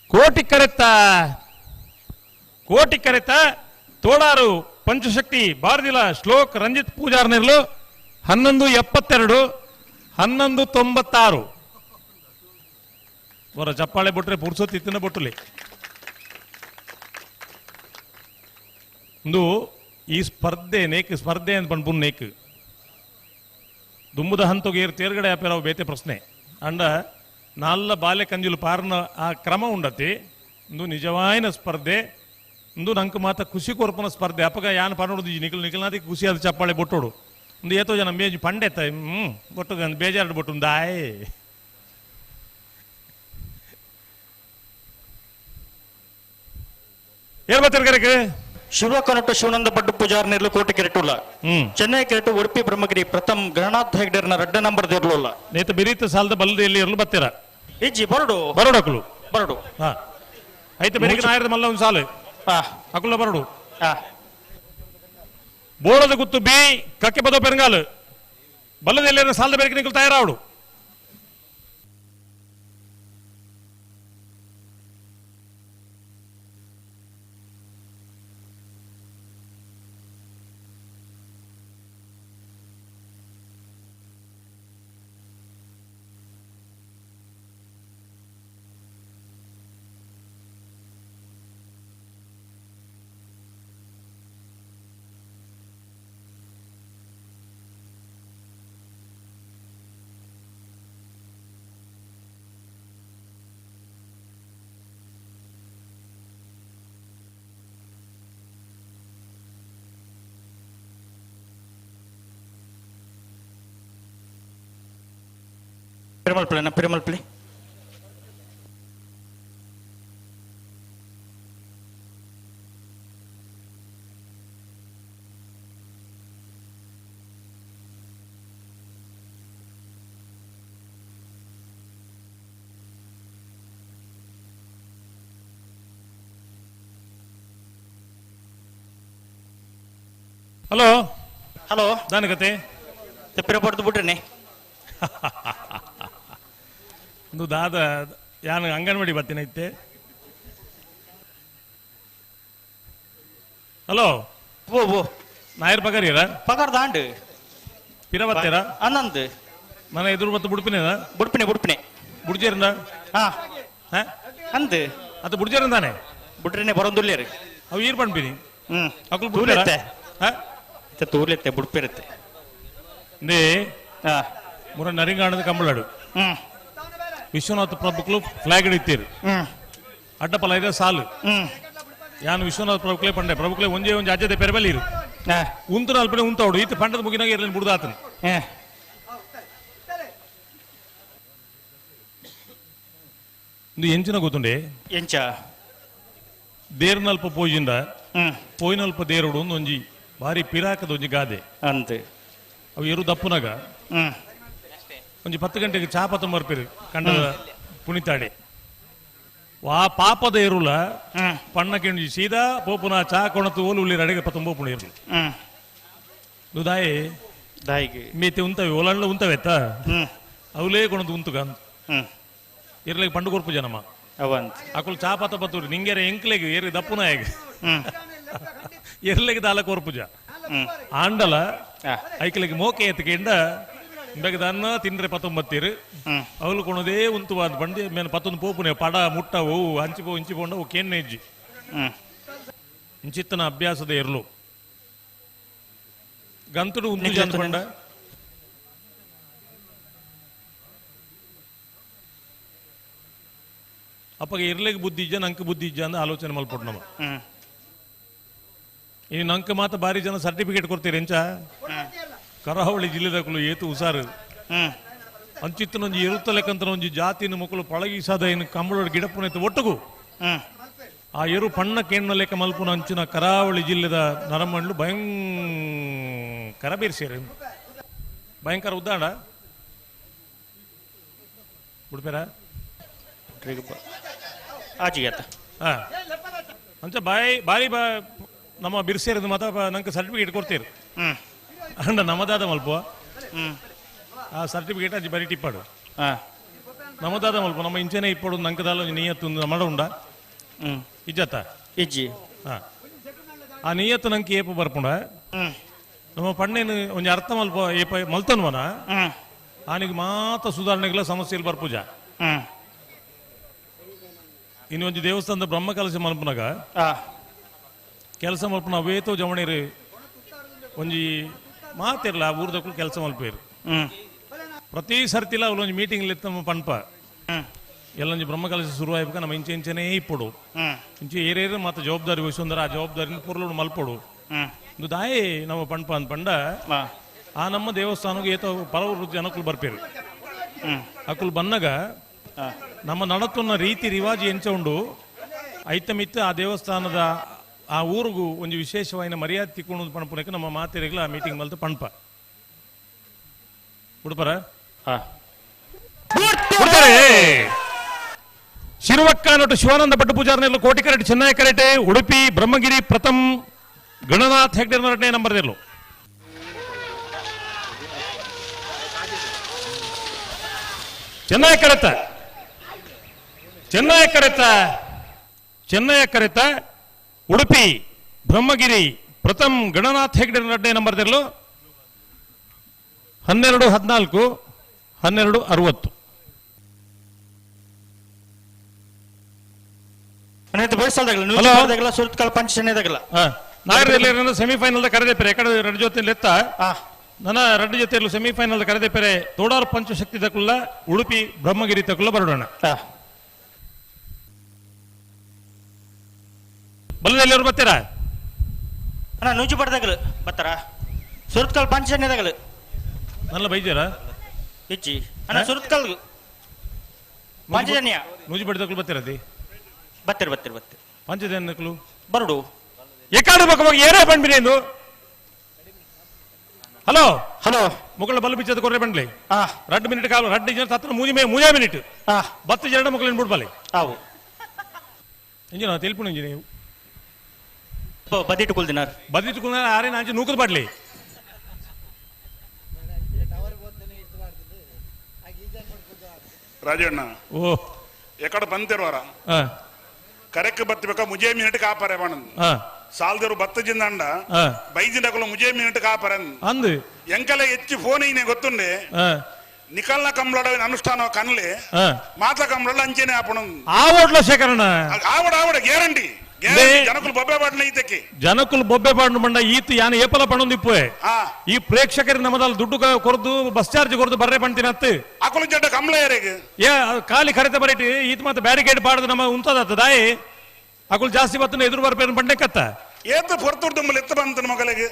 ಕೋಟಿ ಕರೆತ್ತ ತೋಳಾರು ಪಂಚಶಕ್ತಿ ಬಾರ್ದಿಲ್ಲ ಶ್ಲೋಕ್ ರಂಜಿತ್ ಪೂಜಾರ್ ನೇರ್ಲು 1172 1196 ಬರ ಚಪ್ಪಾಳೆ ಬಿಟ್ರೆ ಪುರ್ಸೊತ್ತು ಇತ್ತಿನ ಬೊಟ್ಟುಲಿ ಒಂದು ಈ ಸ್ಪರ್ಧೆ ಅಂತ ಪಂಪುನ್ ನೇಕ್ ದುಂಬುದ ಹಂತಗೆ ತೇರ್ಗಡೆ ಆಪೇರಾವು ಬೇತೆ ಪ್ರಶ್ನೆ ಅಂಡ ನಾಲ್ಲ ಬಾಲ್ಯ ಕಂಜುಲು ಪಾರ್ನ ಆ ಕ್ರಮ ಉಂಡತಿ ಒಂದು ನಿಜವಾಯಿನ ಸ್ಪರ್ಧೆ ಒಂದು ನಂಗೆ ಮಾತ ಖುಷಿ ಕೊರ್ಪನ ಸ್ಪರ್ಧೆ ಅಪ್ಪಗ ಯಾನ್ ಪಾನೋಡು ನಿಖಿಲ್ನಾದಿ ಖುಷಿ ಆದ ಚಪ್ಪಾಳೆ ಬೊಟ್ಟೋಡು ಒಂದು ಏತೋ ಜನ ಮೇಜ್ ಪಂಡೆತ್ತ ಒಟ್ಟು ಬೇಜಾರು ಬಿಟ್ಟು ದಾಯ್ ಏನ್ ಬರ್ತಾರೆ ಶಿವಕನಟ್ಟು ಶಿವನಂದ ಪಟ್ಟು ಪೂಜಾರ್ ನಿರ್ಲು ಕೋಟೆ ಕೆರೆಟುಲ್ಲ ಚೆನ್ನೈ ಕೆರೆಟು ಉಡುಪಿ ಬ್ರಹ್ಮಗಿರಿ ಪ್ರಥಮ್ ಗಣನಾಥ್ ಹೆಗ್ಡೇರ್ನ 2 ನಂಬರ್ ಇರ್ಲಿಲ್ಲ ನೇತ ಬೆರೀತ ಸಾಲದ ಬಲ್ಲದ ಎಲ್ಲಿ ಇರಲು ಬರ್ತೀರ ಇಜ್ಜಿ ಬರಡು ಬರೋಡಕಲು ಬರಡು ಹಾ ಐತೆ ಬೆರಿಗಿನ ಆಯ್ರದ ಮಲ್ಲ ಒಂದು ಸಾಲು ಅಕುಲ ಬರಡು ಬೋಳದ ಗುತ್ತು ಬಿ ಕಕ್ಕೆ ಬದೋ ಪೆರಂಗಾಲು ಬಲ್ಲದ ಎಲ್ಲಿ ಸಾಲದ ಬೆರಗಿ ನಿಕ್ಕಲು ತಯಾರಾವಡು ಪಿರಮಲ್ಪಳ್ಳಿ ಹಲೋ ಹಲೋ ದಾನಗತೆ ತೆಪ್ಪಿರ ಪಡ್ದು ಬಿಟ್ರೇನೆ ಒಂದು ದಾದ ಯಾನು ಅಂಗನವಾಡಿ ಬರ್ತೀನಿ ಐತೆ ಹಲೋ ಓ ಓ ನಾಯರ್ ಪಗಾರಿಯರ ಪಗಾರ್ ದಾಂಡು ಪಿರ ಬರ್ತೀರಾ ಅನ್ನಂದು ಮನ ಎದುರು ಬತ್ತು ಬುಡ್ಪಿನೇನ ಬುಡ್ಪಿನಿ ಬುಡ್ಜೇರಿಂದ ಹಾ ಹಾ ಅಂದು ಅದು ಬುಡ್ಜೇರಿಂದಾನೆ ಬಿಟ್ರೇನೆ ಬರೋದಿಲ್ಲ ಅವು ಈರ್ ಪಣ್ಪಿನಿ ಅಕುಲ್ ತೂಲೆತ್ತೆ ಹಾ ತೂಲೆತ್ತೆ ಬುಡ್ಪಿರುತ್ತೆ ನೇ ಮುರ ನರಿಂಗಾಣದ ಕಂಬಳಾಡು ವಿಶ್ವನಾಥ ಪ್ರಭುಕ್ಲು ಫ್ಲಾಗ್ ಹಿಡಿತೀರಿ ಅಡ್ಡಪಲ ಇದೆ ಸಾಲು ಯಾನು ವಿಶ್ವನಾಥ ಪ್ರಭುಕ್ಲೆ ಪಂಡೆ ಪ್ರಭುಕ್ಲೆ ಒಂಜೇ ಒಂಜಿ ಅಜ್ಜದೆ ಪೆರಬಲಿ ಇರು ಉಂತು ಅಲ್ಪನೆ ಉಂತವಡು ಈತ ಪಂಡದ ಮುಗಿನಾಗ ಇರಲಿ ಬುಡ್ದಾತನು ಎಂಚಿನ ಗೊತ್ತುಂಡೆ ಎಂಚ ದೇರ್ನಲ್ಪ ಪೋಜಿಂದ ಪೋಯಿನಲ್ಪ ದೇರುಡು ಒಂದು ಒಂಜಿ ಭಾರಿ ಪಿರಾಕದ ಒಂಜಿ ಗಾದೆ ಅಂತೆ ಅವು ಎರು ದಪ್ಪುನಾಗ ಒಂಜಿ 10 ಗಂಟೆಗೆ ಚಾ ಪತ್ತ ಮರ್ಪಿರು ಕಂಡದ ಪುಣಿತಾಡೆ ವಾ ಪಾಪದ ಎರುಲ ಪಣ್ಣಕ್ಕೆ ಸೀದಾ ಪೋಪುನ ಚಾ ಕೊಣತು ಓಲು ಉಳ್ಳಿ ಅಡೆಗೆ ಪತ್ತೊಂಬ ಪುಣ ಇರಲಿ ದಾಯಿ ದಾಯಿಗೆ ಮೇತೆ ಉಂತವೆ ಒಲಂಡ್ಲ ಉಂತವೆತ್ತ ಅವಲೇ ಕೊಣದು ಉಂತುಗ ಇರ್ಲಿಕ್ಕೆ ಪಂಡು ಕೊರ್ಪು ಜನಮ್ಮ ಅವಂತ ಅಕುಲ್ ಚಾ ಪತ್ತ ಪತ್ತೂರಿ ನಿಂಗೆರೆ ಎಂಕ್ಲೆಗೆ ಏರಿ ದಪ್ಪುನ ಹೇಗೆ ಎರ್ಲೆಗೆ ದಾಲ ಕೊರ್ಪುಜ ಆಂಡಲ ಐಕ್ಲೆಗೆ ಮೋಕೆ ಎತ್ಕೆಂಡ ಬೆಗದ ಅನ್ನ ತಿಂದ್ರೆ 19 ಅವಳು ಕೊಣದೇ ಉಂತುವಾದ ಬಂಡಿ ಮೇಲೆ 11 ಪೋಪುನೆ ಪಡ ಮುಟ್ಟ ಓ ಹಂಚಿಪೋ ಇಂಚಿಪೋಂಡ ಓ ಕೆನ್ನೆಜ್ಜಿ ಇಂಚಿತ್ತನ ಅಭ್ಯಾಸದ ಎರ್ಲು ಗಂತುಡು ಉಂದು ಜನ್ಪಂಡ ಅಪ್ಪಗೆ ಇರ್ಲಿಕ್ಕೆ ಬುದ್ಧಿ ಇಜ್ಜ ನಂಗೆ ಬುದ್ಧಿ ಇಜ್ಜ ಅಂತ ಆಲೋಚನೆ ಮಲ್ಪಟ್ಟು ನಮ್ಮ ಇನ್ನು ನಂಗೆ ಮಾತ್ರ ಬಾರಿ ಜನ ಸರ್ಟಿಫಿಕೇಟ್ ಕೊಡ್ತೀರಿ ಎಂಚ ಕರಾವಳಿ ಜಿಲ್ಲೆದಾಗಲು ಏತು ಹುಷಾರು ಅಂಚಿತ್ತನೊಂಜಿ ಎರುತ್ತಲೆಕ್ಕಂತ ಒಂಜಿ ಜಾತಿನ ಮಕ್ಕಳು ಪಳಗಿಸಾದ ಏನು ಕಂಬಳ ಗಿಡಪ್ಪನೈತೆ ಒಟ್ಟುಗು ಆ ಎರು ಪಣ್ಣ ಕೇಣ್ಣ ಲೆಕ್ಕ ಮಲ್ಪುನ ಅಂಚಿನ ಕರಾವಳಿ ಜಿಲ್ಲೆದ ನರಮಂಡ್ಲು ಭಯಂಕರ ಬೇರ್ಸೇರಿ ಭಯಂಕರ ಉದ್ದಾಡ ಬಿಡ್ಬೇರ ಆಜಿಗತ್ತ ಹಾ ಅಂಚ ಬಾರಿ ನಮ್ಮ ಬಿರ್ಸೇರಿದ ಮಾತ್ರ ನಂಗೆ ಸರ್ಟಿಫಿಕೇಟ್ ಕೊಡ್ತೀರಿ ಅಂಡ ನಮ್ಮದಾದ ಮಲ್ಪ ಆ ಸರ್ಟಿಫಿಕೇಟ್ ಅಜ್ಜಿ ಬರೀ ಟಿಪ್ಪಾಡು ನಮ್ಮದಾದ ಮಲ್ಪ ನಮ್ಮ ಇಂಚೆನೆ ಇಪ್ಪಡು ನಂಕದಾಲ ನೀಯತ್ತು ನಮ್ಮಡ ಉಂಡ ಇಜ್ಜತ್ತ ಇಜ್ಜಿ ಆ ನೀಯತ್ತು ನಂಗೆ ಏಪ ಬರ್ಪುಂಡ ನಮ್ಮ ಪಣ್ಣೇನು ಒಂಜಿ ಅರ್ಥ ಮಲ್ಪ ಏಪ ಮಲ್ತನ್ವನ ಆನಿಗೆ ಮಾತ್ರ ಸುಧಾರಣೆಗಳ ಸಮಸ್ಯೆಯಲ್ಲಿ ಬರ್ಪುಜ ಇನ್ನೊಂದು ದೇವಸ್ಥಾನದ ಬ್ರಹ್ಮ ಕೆಲಸ ಮಲ್ಪನಾಗ ಕೆಲಸ ಮಲ್ಪನ ಅವೇತೋ ಜವಣಿರಿ ಒಂಜಿ ಮಾತಿರ್ಲ ಆ ಊರ್ದಕ್ಕೂ ಕೆಲಸ ಮಲ್ಪೇರು ಪ್ರತಿ ಸರ್ತಿಲ ಅವಲೊಂದು ಮೀಟಿಂಗ್ ನಮ್ಮ ಪಣ್ಪ ಎಲ್ಲೊಂದು ಬ್ರಹ್ಮ ಕೆಲಸ ಶುರು ಆಗ್ಬೇಕು ನಮ್ಮ ಇಂಚೆನೇ ಇಪ್ಪಡು ಇಂಚೆ ಏರೇರು ಮತ್ತೆ ಜವಾಬ್ದಾರಿ ವಹಿಸೊಂದರ ಆ ಜವಾಬ್ದಾರಿನ ಪೂರ್ಲೋಡು ಮಲ್ಪಡು ಇದು ದಾಯಿ ನಮ್ಮ ಪಣ್ಪ ಅಂತ ಪಂಡ ಆ ನಮ್ಮ ದೇವಸ್ಥಾನಕ್ಕೆ ಏತ ಪರವರು ಜನಕ್ಕಳು ಬರ್ಪೇರು ಅಕ್ಕಳು ಬನ್ನಗ ನಮ್ಮ ನಡತುನ್ನ ರೀತಿ ರಿವಾಜು ಎಂಚ ಉಂಡು ಐತ ಮಿತ್ತ ಆ ದೇವಸ್ಥಾನದ ಆ ಊರಿಗೂ ಒಂದು ವಿಶೇಷವಾದ ಮರ್ಯಾದೆ ತಿಕ್ಕೊಂಡು ಪಣಪುನಕ್ಕೆ ನಮ್ಮ ಮಾತೆರೆಗಳ ಮೀಟಿಂಗ್ ಮಲ್ತು ಪಣಪ ಉಡುಪರ ಶಿರುವಕ್ಕ ನಟು ಶಿವಾನಂದ ಭಟ್ ಪೂಜಾರನೆಲ್ಲ ಕೋಟಿಕರೆಟ್ ಚೆನ್ನೈ ಕರೆಟೆ ಉಡುಪಿ ಬ್ರಹ್ಮಗಿರಿ ಪ್ರಥಮ್ ಗಣನಾಥ್ ಹೆಗ್ಡೆ 2ನೇ ನಂಬರ್ದೆಲ್ಲೋ ಚೆನ್ನೈ ಕರೆತ ಉಡುಪಿ ಬ್ರಹ್ಮಗಿರಿ ಪ್ರಥಮ್ ಗಣನಾಥ್ ಹೆಗ್ಡೆ 2ನೇ ನಂಬರ್ದೆಲ್ಲೋ 12:14 12:60 ಸುರತ್ಕಲ್ ಪಂಚಶನೇದಾಗಲ್ಲ ನಾಗರದಲ್ಲಿ ಸೆಮಿಫೈನಲ್ ಕರೆದೇಪರೆ ಎಕಡೆ 2 ಜೊತೆ ಲೆತ್ತ ನನ್ನ 2 ಜೊತೆಯಲ್ಲೂ ಸೆಮಿಫೈನಲ್ ಕರೆದೇಪರೆ ತೋಡಾರ್ ಪಂಚಶಕ್ತಿ ತಕುಲ್ಲ ಉಡುಪಿ ಬ್ರಹ್ಮಗಿರಿ ತಕುಲ್ಲ ಬರೋಣ ಬಲ್ಲದಲ್ಲಿ ಅವ್ರು ಬರ್ತೀರಾ ಅಣ್ಣ ನೂಜು ಪಡೆದಾಗಲು ಬರ್ತಾರ ಸುರತ್ಕಲ್ ಪಂಚಶನೇದಾಗಲು ನನ್ನ ಬೈದ್ಯಾರ ಹೆಚ್ಚಿ ಅಣ್ಣ ಸುರತ್ಕಲ್ ಪಂಚಜನ್ಯ ನೂಜು ಬಡಿದಕ್ಳು ಬರ್ತೀರದಿ ಬರ್ತೀರಿ ಪಂಚಜನ್ಯಕ್ಳು ಬರುಡು ಎಕಾಡು ಬಕ್ಕವಾಗಿ ಏನೇ ಬಂದ್ಬಿಡಿ ಎಂದು ಹಲೋ ಮುಗಳ ಬಲ್ಲು ಬಿಚ್ಚದ ಕೊರ್ರೆ ಬಂಡ್ಲಿ 2 ಮಿನಿಟ್ ಕಾಲು 2 ಜನ ತತ್ರ 3 ಮಿನಿಟ್ 10 ಜನ ಮಕ್ಕಳನ್ನ ಬಿಡ್ಬಲ್ಲಿ ಅವು ಇಂಜಿನ ತೆಲ್ಪುಣ ಇಂಜಿನ ಬದಿಟ್ಟುಕೊಳ್ದಿನಾರ ಆರೆ ನಾಂಚೆ ನೂಕದ ಬಾಡ್ಲಿ ರಾಜಣ್ಣ ಓ ಎಕಡೆ ಬಂತಿರುವಾರ ಕರೆಕ್ಟ್ ಬತ್ತಬೇಕ ಮುಜೆ ಮಿನಿಟ್ ಕಾಪರೆ ಬಾಣನ್ ಸಾಲ್ದೇರು ಬತ್ತ ಜಿಂದಂಡ ಬೈಜಿಂಡಕಲು ಮುಜೆ ಮಿನಿಟ್ ಕಾಪರನ್ ಅಂದು ಎಂಕಲೆ ಹೆಚ್ಚಿ ಫೋನ್ ಐನೆ ಗೊತ್ತುಂಡೆ ನಿಕಲ್ನ ಕಂಬಳಡ ಅನುಷ್ಠಾನ ಕನ್ಲೆ ಮಾತ ಕಂಬಳ ಅಂಚೆನೆ ಆಪಣ ಆವಡ್ಲ ಶೇಖರಣ ಆವಡ ಗ್ಯಾರಂಟಿ ಜನಕುಲು ಬೊಬ್ಬೆ ಬಾಡ್ನ ಈತಕ್ಕೆ ಜನಕುಲು ಬೊಬ್ಬೆ ಬಾಡ್ನು ಬಂಡ ಈತ ಯಾನ ಏಪಲ ಪಣೊಂದಿಪ್ಪು ಈ ಪ್ರೇಕ್ಷಕರಿಗೆ ನಮ್ಮದಲ್ಲಿ ದುಡ್ಡು ಕೊರದು ಬಸ್ ಚಾರ್ಜ್ ಕೊರದು ಬರ್ರೆ ಬಂತೀನಿ ಅತ್ತು ಅಕಲು ಜಡ್ಡ ಕಂಬಳ ಯಾರಿಗೆ ಖಾಲಿ ಖರೀತ ಬರೀಟಿ ಈತ ಮತ್ತೆ ಬ್ಯಾರಿಕೇಡ್ ಬಾಡದು ನಮ್ಮ ಉಂತದ ದಾಯಿ ಅಕುಲ್ ಜಾಸ್ತಿ ಬತ್ತನ ಎದುರು ಬರ್ಪೇರು ಬಂಡೆ ಕತ್ತ ಏತ ಪೊರ್ತುಡ್ ತುಂಬಲ್ ಎತ್ತ ಬಂತ ಮಗಳಿಗೆ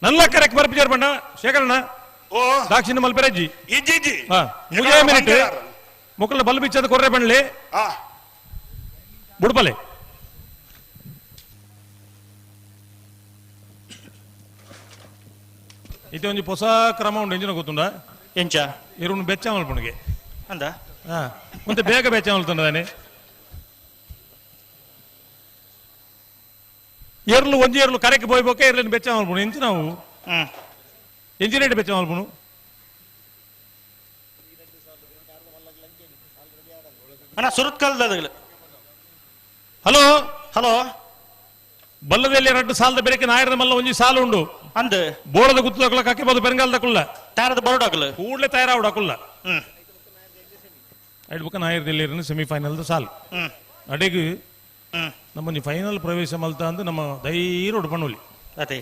ನಲ್ಲ ಕರೆಕ್ಟ್ ಬರ್ಪಿಜಾರ್ ಬಂಡ ಶೇಖರಣ ಓ ದಾಕ್ಷಿಣ ಮಲ್ಪೆರಜ್ಜಿ ಇಜ್ಜಿ ಮುಜೆ ಮಿನಿಟ್ ಮುಕ್ಕಳ ಬಲ್ ಬಿಚ್ಚದ ಕೊರ್ರೆ ಬಂಡ್ಲಿ ಬುಡ್ಬಲೆ ಇದು ಒಂದು ಹೊಸ ಕ್ರಮ ಉಂಟು ಎಂಜಿನ ಗೊತ್ತುಂಡ ಎಂಚ ಇರುಣ್ ಬೆಚ್ಚ ಮಲ್ಪುಣಿಗೆ ಅಂದ ಮತ್ತೆ ಬೇಗ ಬೆಚ್ಚ ಮಲ್ತಂಡದಾನೆ ಎರ್ಲು ಒಂಜಿ ಎರ್ಲು ಕರೆಕ್ಟ್ ಬೋಯ್ಬೋಕೆ ಎರ್ಲಿನ ಬೆಚ್ಚ ಮಲ್ಪುಣು ಎಂಚು ನಾವು ಎಂಜಿನೇಟ್ ಬೆಚ್ಚ ಮಲ್ಪುಣು ಅಣ್ಣ ಸುರತ್ಕಲ್ದಾಗಲು ಹಲೋ ಬಲ್ಲದಲ್ಲಿ 2 ಸಾಲದ ಬೆರಕೆ ನಾಯರದ ಮಲ್ಲ ಒಂಜಿ ಸಾಲು ಉಂಡು ಅಂದ ಬೋಳದ ಗುತ್ತು ತಗೊಳ್ಳ ಕಾಕಿಬೋದು ಬೆಂಗಾಲ್ದಕ್ಕುಲ್ಲ ತಾರದ ಬರೋಡಾಗಲು ಕೂಡಲೇ ತಯಾರಾವಡಾಕುಲ್ಲ ಐಡ್ಬೇಕ ನಾಯರದಲ್ಲಿ ಸೆಮಿಫೈನಲ್ ಸಾಲು ಅಡೆಗೆ ನಮ್ಮ ಫೈನಲ್ ಪ್ರವೇಶ ಮಲ್ತ ಅಂದು ನಮ್ಮ ಧೈರ್ಯ ಉಡ್ಪಣ್ಣುಲಿ ಅದೇ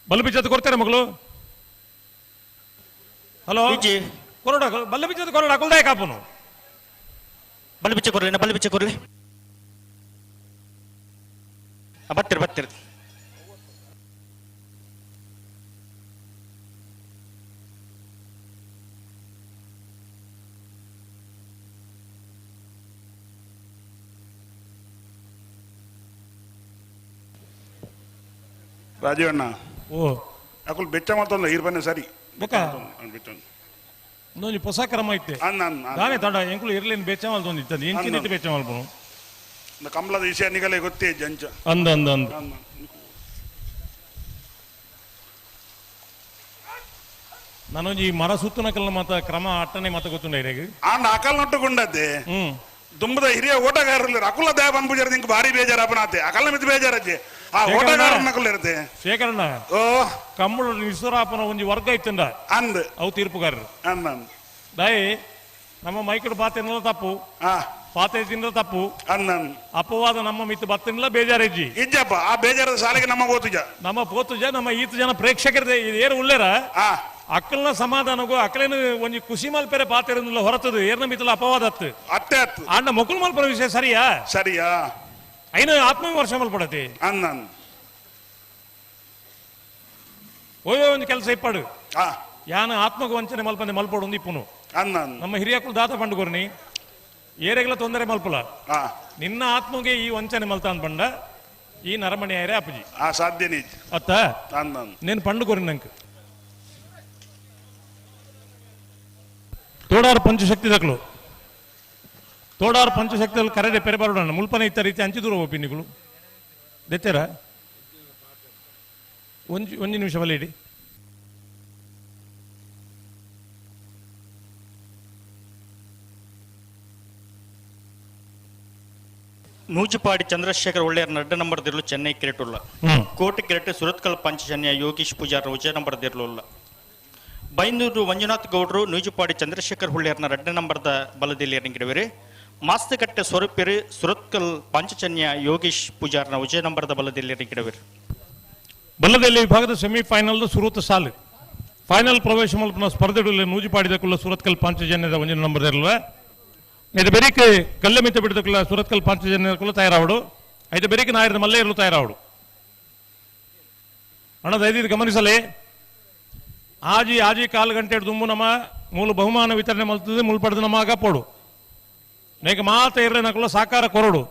ಬಲ್ಲ ಬಿಚ್ಚದ ಕೊಡ್ತಾರೆ ಮಗಳು ಹಲೋ ಕೊರಡ ಬಲ್ಲ ಬಿಚ್ಚದ ಕೊರಡ ಕುಲ್ದಾಯ ಕಾಪುನು ಬಲ್ಲಿ ಬಿಚ್ಚ ಕೊರ್ಲಿ ಬರ್ತೀರಿ ರಾಜಣ್ಣ ಓ ಅಕುಲ್ ಬೆಚ್ಚ ಮಾಡ್ತಂದ ಇರ್ ಬನ್ನಿ ಸರಿ ಒಂದೊಂದು ಹೊಸ ಕ್ರಮ ಐತೆ ನಾನೇ ತಡ ಎಂಕುಲು ಇರ್ಲೇನು ಬೆಚ್ಚ ಮಲ್ತೊಂದಿತ್ತದು ಎಂಚಿನ ಬೆಚ್ಚ ಮಲ್ಪುನು ಕಂಬಳದ ವಿಷಯ ನಿಗಲೇ ಗೊತ್ತೇ ಜಂಚ ಅಂದ ನಾನೊಂದು ಈ ಮರ ಸುತ್ತನ ಕಲ್ಲ ಮತ ಕ್ರಮ ಅಟ್ಟನೆ ಮತ ಗೊತ್ತುಂಡ ಇರೆಗೆ ಆಂಡ ಅಕಲ್ ನಟ್ಟುಕೊಂಡದ್ದೆ ದುಂಬದ ಹಿರಿಯ ಓಟಗಾರರು ಅಕುಲ ದಯ ಬಂದ್ಬಿಡ್ಯಾರ ನಿಂಗೆ ಭಾರಿ ಬೇಜಾರ ಅಪನಾತೆ ಅಕಲ್ನ ಮಿತ್ ಬೇಜಾರಜ್ಜೆ ಆ ಓಟಗಾರ ನಕಲ್ ಇರುತ್ತೆ ಶೇಖರಣ್ಣ ಓ ಕಮ್ಮಳು ನಿಸ್ವರಾಪನ ಒಂಜಿ ವರ್ಗ ಇತ್ತಂಡ ಅವು ತೀರ್ಪುಗಾರರು ಅಂದ ದಾಯಿ ನಮ್ಮ ಮೈಕಡು ಬಾತೆಲ್ಲ ತಪ್ಪು ಪಾತೆ ತಿಂದ್ರೆ ತಪ್ಪು ಅಂದನ್ ಅಪವಾದ ನಮ್ಮ ಮಿತ್ತು ಬತ್ತಿನಲ್ಲ ಬೇಜಾರಿಜ್ಜಿ ಇಜ್ಜಪ್ಪ ಆ ಬೇಜಾರದ ಶಾಲೆಗೆ ನಮ್ಮ ಓತುಜ ನಮ್ಮ ಪೋತುಜ ನಮ್ಮ ಈತು ಜನ ಪ್ರೇಕ್ಷಕರದೇ ಏರು ಉಳ್ಳೇರ ಆ ಅಕ್ಕಲ್ನ ಸಮಾಧಾನಗೂ ಅಕ್ಕಲೇನು ಒಂಜಿ ಖುಷಿ ಮಲ್ಪೆರೆ ಪಾತಿರಂದಿಲ್ಲ ಹೊರತದು ಏರ್ನ ಮಿತ್ತಲ ಅಪವಾದ ಅತ್ತು ಅತ್ತೆ ಅತ್ತು ಅಣ್ಣ ಮೊಕುಲ್ ಮಲ್ಪರ ವಿಷಯ ಸರಿಯಾ ಸರಿಯಾ ಐನ ಆತ್ಮವಿಮರ್ಶ ಮಲ್ಪಡತಿ ಅಂದನ್ ಓಯೋ ಒಂದು ಕೆಲಸ ಇಪ್ಪಡು ಆ ಯಾನ ಆತ್ಮಗ ವಂಚನೆ ಮಲ್ಪಂದೆ ಮಲ್ಪಡು ಒಂದು ಇಪ್ಪುನು ಅಂದನ್ ನಮ್ಮ ಹಿರಿಯಕ್ಕಳು ದಾತ ಪಂಡುಗೋರ್ನಿ ಏರೆಗಳ ತೊಂದರೆ ಮಲ್ಪಲ ಆ ನಿನ್ನ ಆತ್ಮಗೆ ಈ ವಂಚನೆ ಮಲ್ತ ಅಂದ್ ಈ ನರಮಣಿ ಆಯ್ರೆ ಅಪ್ಪಜಿ ಆ ಸಾಧ್ಯ ನೀಜ್ ಅತ್ತ ಅಂದನ್ నేను పండుకోరు నాకు ತೋಡಾರು ಪಂಚಶಕ್ತಿದಗಳು ತೋಡಾರು ಪಂಚಶಕ್ತಿಗಳು ಕರೆದೆ ಪೆರಬಾರೋಣ ಮುಲ್ಪನೆ ಇತ್ತ ರೀತಿ ಹಂಚಿದೂರ ಒಪಿನಿಗಳು ದೆತ್ತೆರ ಒಂಜಿ ನಿಮಿಷ ಬಲ್ಲ ಇಡಿ ನೂಜುಪಾಡಿ ಚಂದ್ರಶೇಖರ್ ಒಳ್ಳೆಯರ್ ನಡ್ಡ ನಂಬರ್ ದಿರ್ಲು ಚೆನ್ನೈ ಕಿರೀಟುಲ್ಲ ಕೋಟಿ ಕಿರೀಟ ಸುರತ್ಕಲ್ ಪಂಚಜನ್ಯ ಯೋಗೀಶ್ ಪೂಜಾರ್ ವಿಜಯ ನಂಬರ್ ದಿರ್ಲುಲ್ಲ ಬೈಂದೂರು ಮಂಜುನಾಥ್ ಗೌಡ್ರು ನೂಜುಪಾಡಿ ಚಂದ್ರಶೇಖರ್ ಹುಳ್ಳಿಯರ್ನ ಎರಡನೇ ನಂಬರ್ದ ಬಲದಲ್ಲಿ ಇರಂಗಿರುವಿರಿ ಮಾಸ್ತಕಟ್ಟೆ ಸ್ವರೂಪಿರಿ ಸುರತ್ಕಲ್ ಪಂಚಜನ್ಯ ಯೋಗೀಶ್ ಪೂಜಾರ್ನ ವಿಜಯ ನಂಬರ್ದ ಬಲದಲ್ಲಿ ಇರಂಗಿರುವಿರಿ ಬಲ್ಲದಲ್ಲಿ ವಿಭಾಗದ ಸೆಮಿಫೈನಲ್ ಸುರತ್ ಸಾಲು ಫೈನಲ್ ಪ್ರವೇಶ ಮಲ್ಪನ ಸ್ಪರ್ಧೆಗಳಲ್ಲಿ ನೂಜುಪಾಡಿದಕ್ಕುள்ள ಸುರತ್ಕಲ್ ಪಂಚಜನ್ಯದ ಒಂಜಿನ ನಂಬರ್ ಇರಲ್ವ ಇದು ಬೆರಿಕೆ ಕಲ್ಲೆ ಮಿತ್ತ ಬಿಡದಕ್ಕುள்ள ಸುರತ್ಕಲ್ ಪಂಚಜನ್ಯದಕ್ಕುள்ள ತಯಾರಾವಡು ಐದು ಬೆರಿಕೆ ನಾಯರದ ಮಲ್ಲೇ ಇರಲು ತಯಾರಾವಡು ಹಣದ ಐದು ಗಮನಿಸಲೇ ಆಜಿ ಕಾಲು ಗಂಟೆ ದುಂಬು ನಮ್ಮ ಮೂಲ ಬಹುಮಾನ ವಿತರಣೆ ಮಲ್ತದೆ ಮುಲ್ಪಡೆದು ನಮ್ಮ ಗಪ್ಪೋಡು ನೇಕ ಮಾತ ಇರಲಿ ನಕುಲ ಸಾಕಾರ ಕೊರಡು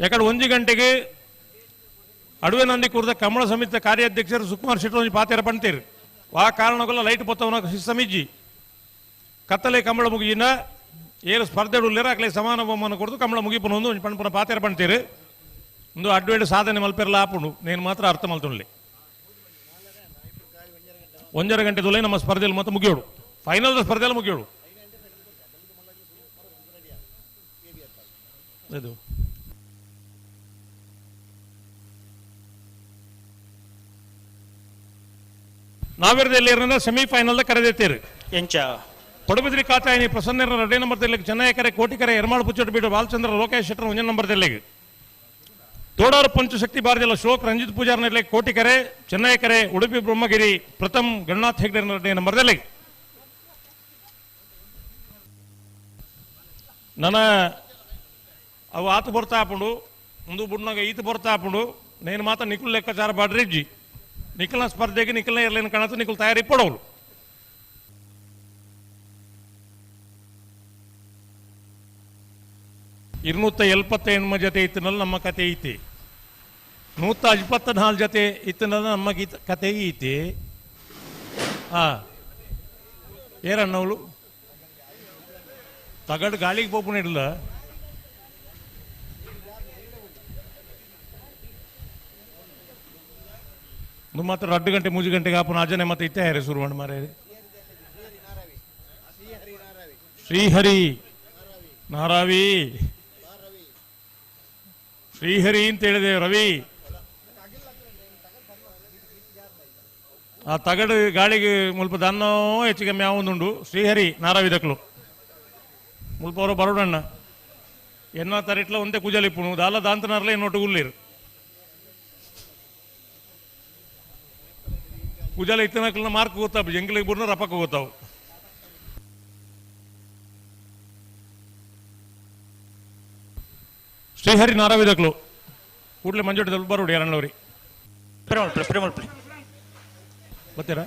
ಯಾಕಡೆ 1 ಗಂಟೆಗೆ ಅಡುವೆ ನಂದಿ ಕೂರ್ದ ಕಮಲ ಸಮಿತಿ ಕಾರ್ಯಾಧ್ಯಕ್ಷರು ಸುಕುಮಾರ್ ಶೆಟ್ಟಿ ಪಾತೆರ ಪಂತೀರು ಆ ಕಾರಣಗಳ ಲೈಟ್ ಪೊತ್ತವನ ಸಮಿಜ್ಜಿ ಕತ್ತಲೆ ಕಂಬಳ ಮುಗಿಯಿನ ಏರು ಸ್ಪರ್ಧೆ ಉಳ್ಳೇರ ಅಕ್ಲೆ ಸಮಾನ ಬಹುಮಾನ ಕೊಡ್ದು ಕಂಬಳ ಮುಗಿಪುನ ಒಂದು ಪಣಪುನ ಪಾತೆರ ಪಂತೀರು ಒಂದು ಅಡ್ವೇಡ್ ಸಾಧನೆ ಮಲ್ಪೆರಲ್ಲ ಆಪುಂಡು నేను ಮಾತ್ರ ಅರ್ಥ ಮಲ್ತುಂಡ್ಲಿ 1:30 ಗಂಟೆ ದೊಲೆ ನಮ್ಮ ಸ್ಪರ್ಧೆಯಲ್ಲಿ ಮತ್ತೆ ಮುಗಿಯೋಡು ಫೈನಲ್ ಸ್ಪರ್ಧೆಯಲ್ಲಿ ಮುಗಿಯೋಡು ಇದು ನಾವೇರದಲ್ಲಿ ಸೆಮಿಫೈನಲ್ ಕರೆದಿತ್ತೀರಿ ಎಂಚ ಪಡುಬಿದ್ರಿ ಕಾತಾಯಿನಿ ಪ್ರಸನ್ನ ಎರಡನೇ ನಂಬರ್ ಚೆನ್ನೈ ಕರೆ ಕೋಟಿಕರೆ ಎರಮಾಳು ಪುಚ್ಚೋಟ ಬೀಡು ಬಾಲಚಂದ್ರ ಲೋಕೇಶ್ ಶೆಟ್ಟರ್ ಒಂದನೇ ನಂಬರ್ ತೋಡಾರು ಪಂಚಶಕ್ತಿ ಭಾರತಿಯ ಶ್ಲೋಕ್ ರಂಜಿತ್ ಪೂಜಾರ್ನಲ್ಲಿ ಕೋಟಿಕರೆ ಚೆನ್ನೈ ಕರೆ ಉಡುಪಿ ಬ್ರಹ್ಮಗಿರಿ ಪ್ರಥಮ್ ಗಣನಾಥ್ ಹೆಗ್ಡೆ ಎರಡನೇ ನಂಬರ್ದಲ್ಲಿ ನನ್ನ ಅವು ಆತು ಬರ್ತಾ ಹಾಪುಂಡು ಮುಂದೆ ಬುಡ್ನಾಗ ಈತು ಬರ್ತಾ ಹಾಪುಂಡು నేను ಮಾತ್ರ ನಿಖುಲ್ ಲೆಕ್ಕಾಚಾರ ಬಾಡ್ರಿಜ್ಜಿ ನಿಖಲ್ನ ಸ್ಪರ್ಧೆಗೆ ನಿಖಲ್ನ ಇರಲೇನು ಕಾಣತ್ತು ನಿಖಲ್ ತಯಾರಿ ಪಡೋರು ಇರ್ನೂತ್ತ 78 ಜೊತೆ ಇತ್ತಿನಲ್ಲಿ ನಮ್ಮ ಕತೆ ಐತಿ 124 ಜೊತೆ ಇತ್ತಿನಲ್ಲಿ ನಮ್ಮ ಕತೆ ಐತಿ ಏರಣ್ಣವಳು ತಗಡ್ ಗಾಳಿಗೆ ಪೋಪುನ ಇಡಲ್ಲ ಮಾತ್ರ 2 ಗಂಟೆ 3 ಗಂಟೆಗೆ ಆಪನ ಅಜನೆ ಮತ್ತೆ ಇತ್ತೆ ಯಾರೇ ಶುರು ಮಾಡಿ ಮಾರೇ ಶ್ರೀಹರಿ ನಾರಾವಿ ಶ್ರೀಹರಿ ಅಂತ ಹೇಳಿದೆ ರವಿ ಆ ತಗಡು ಗಾಳಿಗೆ ಮುಲ್ಪ ದನ್ನೋ ಹೆಚ್ಚು ಕಮ್ಮಿ ಯಾವೊಂದುಂಡು ಶ್ರೀಹರಿ ನಾರಾವಿದಕ್ಲು ಮುಲ್ಪ ಅವರು ಬರೋಡಣ್ಣ ಎನ್ನ ತರಿಟ್ಲ ಒಂದೇ ಕುಜಲಿಪ್ಪುನು ದಾಲ ದಾಂತನಾರ್ಲ ಇನ್ನೊಟ್ಟು ಗುಲ್ಲಿರು ಕುಜಲ ಇತ್ತನಕ್ಲ ಮಾರ್ಕ್ ಗೊತ್ತಾವು ಎಂಗ್ಲಿಗೆ ಬುರ್ನ ರಪಕ್ಕ ಗೊತ್ತಾವು ಶ್ರೀಹರಿ ನಾರಾವಿದಕ್ಲು ಕೂಡಲೇ ಮಂಜೋಟಿ ಸ್ವಲ್ಪ ಬರೋಡಿ ಯಾರಣ್ಣವ್ರಿ ಬರ್ತೀರಾ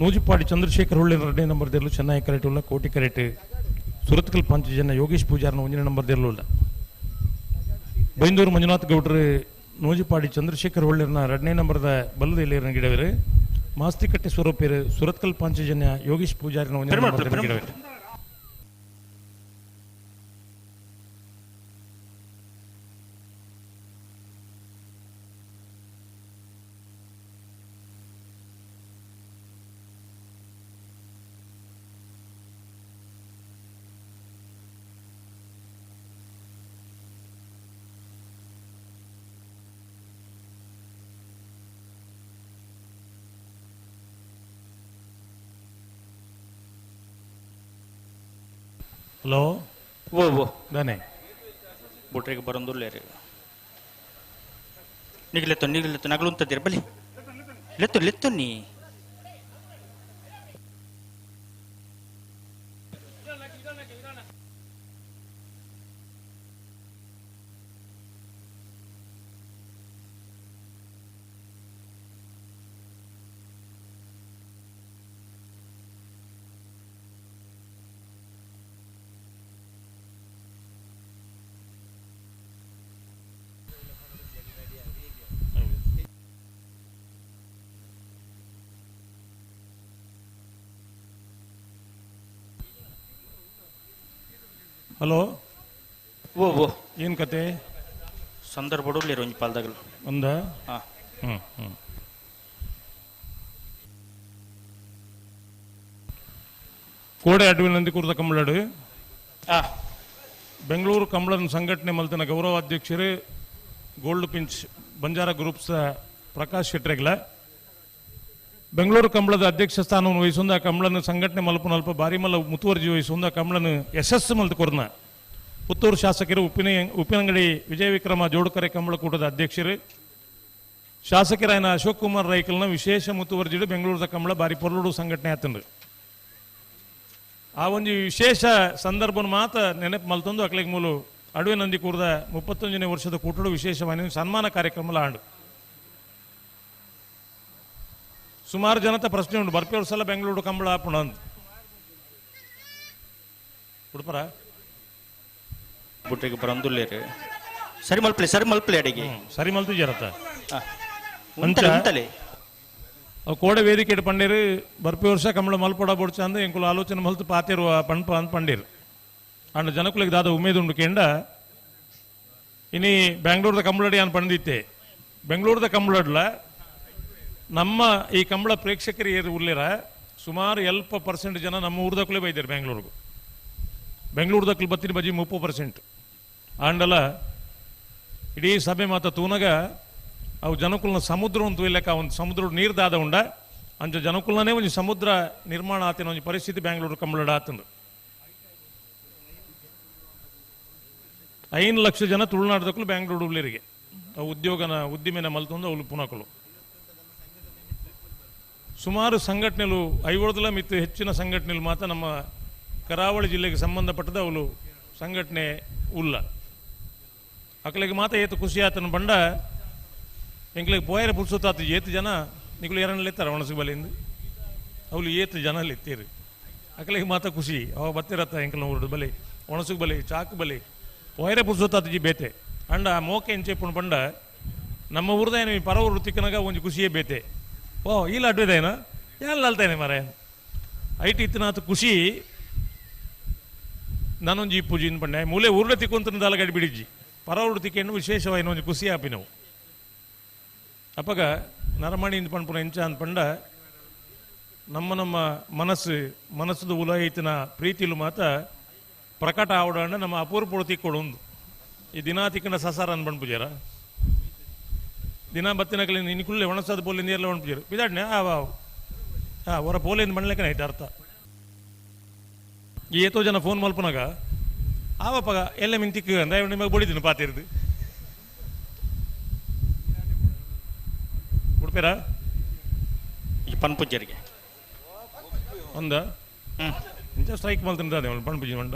ನೂಜಿಪಾಡಿ ಚಂದ್ರಶೇಖರ್ ಹುಳ್ಳಿ 2ನೇ ನಂಬರ್ ದೇರ್ಲು ಚೆನ್ನೈ ಕರೆಟ್ ಉಲ್ಲ ಕೋಟಿ ಕರೆಟ್ ಸುರತ್ಕಲ್ ಪಂಚಜನ್ಯ ಯೋಗೀಶ್ ಪೂಜಾರ್ನ 1ನೇ ನಂಬರ್ ದೇರ್ಲು ಇಲ್ಲ ಬೈಂದೂರು ಮಂಜುನಾಥ್ ಗೌಡ್ರು ನೂಜಿಪಾಡಿ ಚಂದ್ರಶೇಖರ್ ಹುಳ್ಳಿರ್ನ 2ನೇ ನಂಬರ್ದ ಬಲ್ಲದಲ್ಲಿ ಗಿಡವಿರು ಮಾಸ್ತಿಕಟ್ಟೆ ಸ್ವರೂಪಿರು ಸುರತ್ಕಲ್ ಪಂಚಜನ್ಯ ಯೋಗೀಶ್ ಪೂಜಾರಿನ 1ನೇ ನಂಬರ್ ಗಿಡವಿರು ಹಲೋ ಓ ದಾನೆ ಬುಟ್ರಿಗೆ ಬರೋದಿಲ್ಲ ರೀ ನಿಗ್ಲೆತ್ತು ನಗಲು ಅಂತದ್ದೀರ ಬಲಿ ಲೆತ್ತು ನೀ ಹಲೋ ಓ ಏನು ಕತೆ ಸಂದರ್ಭ ಬಡವ್ಲಿ ಒಂಜಿ ಪಾಲ್ದಾಗಲು ಒಂದ ಹಾಂ ಕೋಡೆ ಅಡ್ವಿ ನಂದಿಕೂರ್ದ ಕಂಬಳಡು ಹಾಂ ಬೆಂಗಳೂರು ಕಂಬಳನ ಸಂಘಟನೆ ಮಲ್ತಿನ ಗೌರವಾಧ್ಯಕ್ಷರು Goldfinch Banjara groups Prakash ಶೆಟ್ರೆಗ್ಲ ಬೆಂಗಳೂರು ಕಂಬಳದ ಅಧ್ಯಕ್ಷ ಸ್ಥಾನವನ್ನು ವಹಿಸುವಂದ ಕಂಬಳನ ಸಂಘಟನೆ ಮಲ್ಪನಲ್ಪ ಬಾರಿ ಮಲ್ಲ ಮುತುವರ್ಜಿ ವಹಿಸುವಂದ ಕಂಬಳನ ಯಶಸ್ಸು ಮಲ್ತು ಕೊರ್ನ ಪುತ್ತೂರು ಶಾಸಕರು ಉಪ್ಪಿನಂಗಡಿ ವಿಜಯ ವಿಕ್ರಮ ಜೋಡುಕರೆ ಕಂಬಳ ಕೂಟದ ಅಧ್ಯಕ್ಷರು ಶಾಸಕರಾಯನ ಅಶೋಕ್ ಕುಮಾರ್ ರೈಕಲ್ನ ವಿಶೇಷ ಮುತುವರ್ಜಿಡು ಬೆಂಗಳೂರದ ಕಂಬಳ ಬಾರಿ ಪೊರ್ಲುಡು ಸಂಘಟನೆ ಆತಂದು ಆ ಒಂದು ವಿಶೇಷ ಸಂದರ್ಭನ ಮಾತ ನೆನಪು ಮಲ್ತೊಂದು ಅಕ್ಲಿಗೆ ಮೂಲು ಅಡವೆ ನಂದಿಕೂರದ 31ನೇ ವರ್ಷದ ಕೂಟಡು ವಿಶೇಷವಾಗಿ ಸನ್ಮಾನ ಕಾರ್ಯಕ್ರಮ ಆಂಡು ಸುಮಾರು ಜನತ ಪ್ರಶ್ನೆ ಉಂಟು ಬರ್ಪೇವ್ರ ಸಲ ಬೆಂಗಳೂರು ಕಂಬಳ ಹಾಪಣ ಅಂತ ಉಡುಪರ ಬುಟ್ರಿಗೆ ಬರೋದಿಲ್ಲ ರೀ ಸರಿ ಮಲ್ಪಲೆ ಅಡಿಗೆ ಸರಿ ಮಲ್ತು ಜರತ್ತ ಉಂಟಲೆ ಅವು ಕೋಡೆ ವೇದಿಕೆ ಪಂಡೇರು ಬರ್ಪಿ ವರ್ಷ ಕಂಬಳ ಮಲ್ಪಡ ಬೊಡ್ಚ ಅಂದ ಎಂಕುಲು ಆಲೋಚನೆ ಮಲ್ತು ಪಾತಿರುವ ಪಂಪ ಅಂತ ಪಂಡೇರು ಅಂಡ್ ಜನಕುಲಿಗೆ ದಾದ ಉಮೇದು ಉಂಡು ಕೇಂಡ ಇನಿ ಬೆಂಗಳೂರದ ಕಂಬಳಡಿ ಅನ್ ಪಂಡಿತ್ತೆ ಬೆಂಗಳೂರದ ಕಂಬಳಡ್ಲ ನಮ್ಮ ಈ ಕಂಬಳ ಪ್ರೇಕ್ಷಕರು ಏರು ಉರ್ಲಿರ ಸುಮಾರು 40% ಜನ ನಮ್ಮ ಊರ್ದಕ್ಕಲೇ ಬೈದಾರೆ ಬೆಂಗಳೂರ್ದಕ್ಕಲು ಬತ್ತಿನ ಬಜಿ 30% ಆಂಡಲ ಇಡೀ ಸಭೆ ಮಾತ ತೂನಗ ಅವು ಜನಕುಲ್ನ ಸಮುದ್ರ ಅಂತ ಇಲ್ಲಕ ಒಂದು ಸಮುದ್ರ ನೀರು ದಾದ ಉಂಡ ಅಂಚ ಜನಕುಲ್ನೇ ಒಂದು ಸಮುದ್ರ ನಿರ್ಮಾಣ ಆತಿನ ಒಂದು ಪರಿಸ್ಥಿತಿ ಬೆಂಗಳೂರು ಕಂಬಳಡ ಆತಂದು 5 ಲಕ್ಷ ಜನ ತುಳುನಾಡದಕ್ಕೂ ಬೆಂಗಳೂರು ಉಳ್ಳೇರಿಗೆ ಉದ್ಯೋಗನ ಉದ್ದಿಮೆನ ಮಲ್ತೊಂದು ಅವಳು ಪುನಕಲು ಸುಮಾರು ಸಂಘಟನೆಗಳು 50 ಮಿತ್ತು ಹೆಚ್ಚಿನ ಸಂಘಟನೆಗಳು ಮಾತ್ರ ನಮ್ಮ ಕರಾವಳಿ ಜಿಲ್ಲೆಗೆ ಸಂಬಂಧಪಟ್ಟದ ಅವಳು ಸಂಘಟನೆ ಉಲ್ಲ ಅಕ್ಕಲಿಗೆ ಮಾತ್ರ ಏತು ಖುಷಿ ಆತನ ಬಂಡ ಎಂಕ್ಲಿಗೆ ಪೋಯರ ಪುಡ್ಸುತ್ತಾತ ಏತು ಜನ ನಿಗಳು ಎರಡನೇಲೆತ್ತಾರೆ ಒಣಸು ಬಲಿಂದ ಅವಳು ಏತು ಜನ ಲೆತ್ತೀರಿ ಅಕ್ಕಲಿಗೆ ಮಾತ್ರ ಖುಷಿ ಅವ ಬತ್ತಿರತ್ತ ಎಂಕಲ್ನ ಊರು ಬಲಿ ಒಣಸುಗ್ ಬಲಿ ಚಾಕು ಬಲಿ ಪೋಯರೆ ಪುಡ್ಸುತ್ತಾತ ಜಿ ಬೇತೆ ಅಂಡ ಮೋಕೆ ಎಂಚೆಪ್ಪು ಬಂಡ ನಮ್ಮ ಊರ್ದ ಏನು ಪರ ಊರು ತಿಕ್ಕನಾಗ ಒಂದು ಖುಷಿಯೇ ಬೇತೆ ಓ ಇಲ್ಲ ಅಡ್ವೇದೇನ ಎಲ್ಲ ಅಲ್ತೇನೆ ಮರ ಐಟಿ ಇತ್ತಿನಾಥ ಖುಷಿ ನಾನೊಂದು ಈ ಪೂಜೆ ಪಂಡೆ ಮೂಲೆ ಊರ್ಡ ತಿಕ್ಕೊಂತ ದಾಲಗಡಿ ಬಿಡಿಜ್ಜಿ ಪರ ಊರು ತಿಕ್ಕೊಂಡು ವಿಶೇಷವಾಗಿ ಒಂದು ಖುಷಿ ಆಪಿ ನಾವು ಅಪ್ಪಗ ನರಮಣಿ ಇಂದ ಪಂಡ್ಪುನ ಎಂಚ ಅಂತ ಪಂಡ ನಮ್ಮ ಮನಸ್ಸದ ಉಲಾಯಿತಿನ ಪ್ರೀತಿಲು ಮಾತ ಪ್ರಕಟ ಆವಡ ನಮ್ಮ ಅಪೂರ್ವ ತಿಕ್ಕೊಡೊಂದು ಈ ದಿನ ತಿಕ್ಕಂಡ ಸಸಾರ ಅನ್ ಪಂಡ್ಪುಜಾರ ದಿನ ಬತ್ತಿನಕಲಿ ನಿನ್ಕುಳ್ಳೆ ಒಣಸದ ಪೋಲಿಂದ ಎಲ್ಲ ಒಣಪುಜಾರು ಬಿದಾಡ್ನೆ ಅವರ ಪೋಲಿಂದ ಬಣ್ಲೆಕ್ಕನೆ ಐತೆ ಅರ್ಥ ಈ ಏತೋ ಜನ ಫೋನ್ ಮಲ್ಪನಾಗ ಆವಪ್ಪಗ ಎಲ್ಲ ಮಿಂತಿಕ್ಕ ಅಂದ್ರೆ ನಿಮಗೆ ಬಡಿದೀನಿ ಪಾತಿರ್ದು ಉಡ್ಪೇರ ಈ ಪನ್ಪುಜ್ಜರಿಗೆ ಒಂದ ಇಂಚ ಸ್ಟ್ರೈಕ್ ಮಲ್ತಿಂದ ಪಣ್ಪುಜಿ ಮಂಡ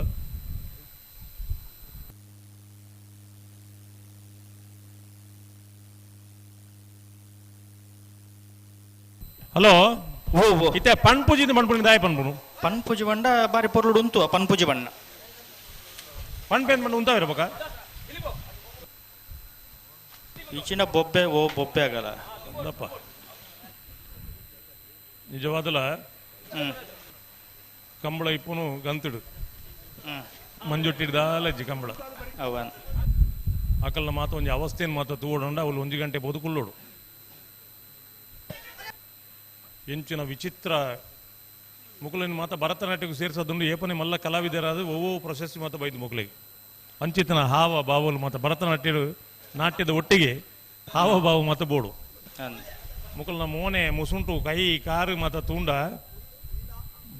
ಹಲೋ ಓ ಇತ್ತೆ ಪಣ್ಪುಜಿಂದ ಪಣ್ಪುಣಿ ದಾಯ ಪಣ್ಪುಣು ಪನ್ಪುಜಿ ಬಂಡ ಬಾರಿ ಪೊರ್ಲುಡು ಉಂಟು ಪನ್ಪುಜಿ ಬಣ್ಣ ಪಣ್ಪೇನ್ ಬಣ್ಣ ಉಂತಾವ ಇರಬೇಕ ಈಚಿನ ಬೊಬ್ಬೆ ಆಗಲ್ಲ ಹೌದಪ್ಪ ನಿಜವಾದಲ್ಲ ಕಂಬಳ ಇಪ್ಪನು ಗಂತಿಡು ಮಂಜುಟ್ಟಿಡ್ದಾಲಜ್ಜಿ ಕಂಬಳ ಅವನ್ ಆಕಲ್ನ ಮಾತ ಒಂಜಿ ಅವಸ್ಥೆಯನ್ನು ಮಾತ ತೂಡಂಡ ಅವಳು 1 ಗಂಟೆ ಬದುಕುಳ್ಳೋಡು ಎಂಚಿನ ವಿಚಿತ್ರ ಮುಕುಲಿನ ಮಾತ ಭರತನಾಟ್ಯಕ್ಕೆ ಸೇರಿಸೋದುಂಡು ಏಪನೆ ಮಲ್ಲ ಕಲಾವಿದರಾದ ಓವೋ ಪ್ರಶಸ್ತಿ ಮಾತ ಬೈದು ಮುಕುಲಿಗೆ ಅಂಚಿತನ ಹಾವ ಬಾವಲು ಮಾತ ನಾಟ್ಯದ ಒಟ್ಟಿಗೆ ಹಾವ ಬಾವು ಮಾತ ಬೋಡು ಮುಕುಲ್ನ ಮೋನೆ ಮುಸುಂಟು ಕೈ ಕಾರು ಮಾತ ತೂಂಡ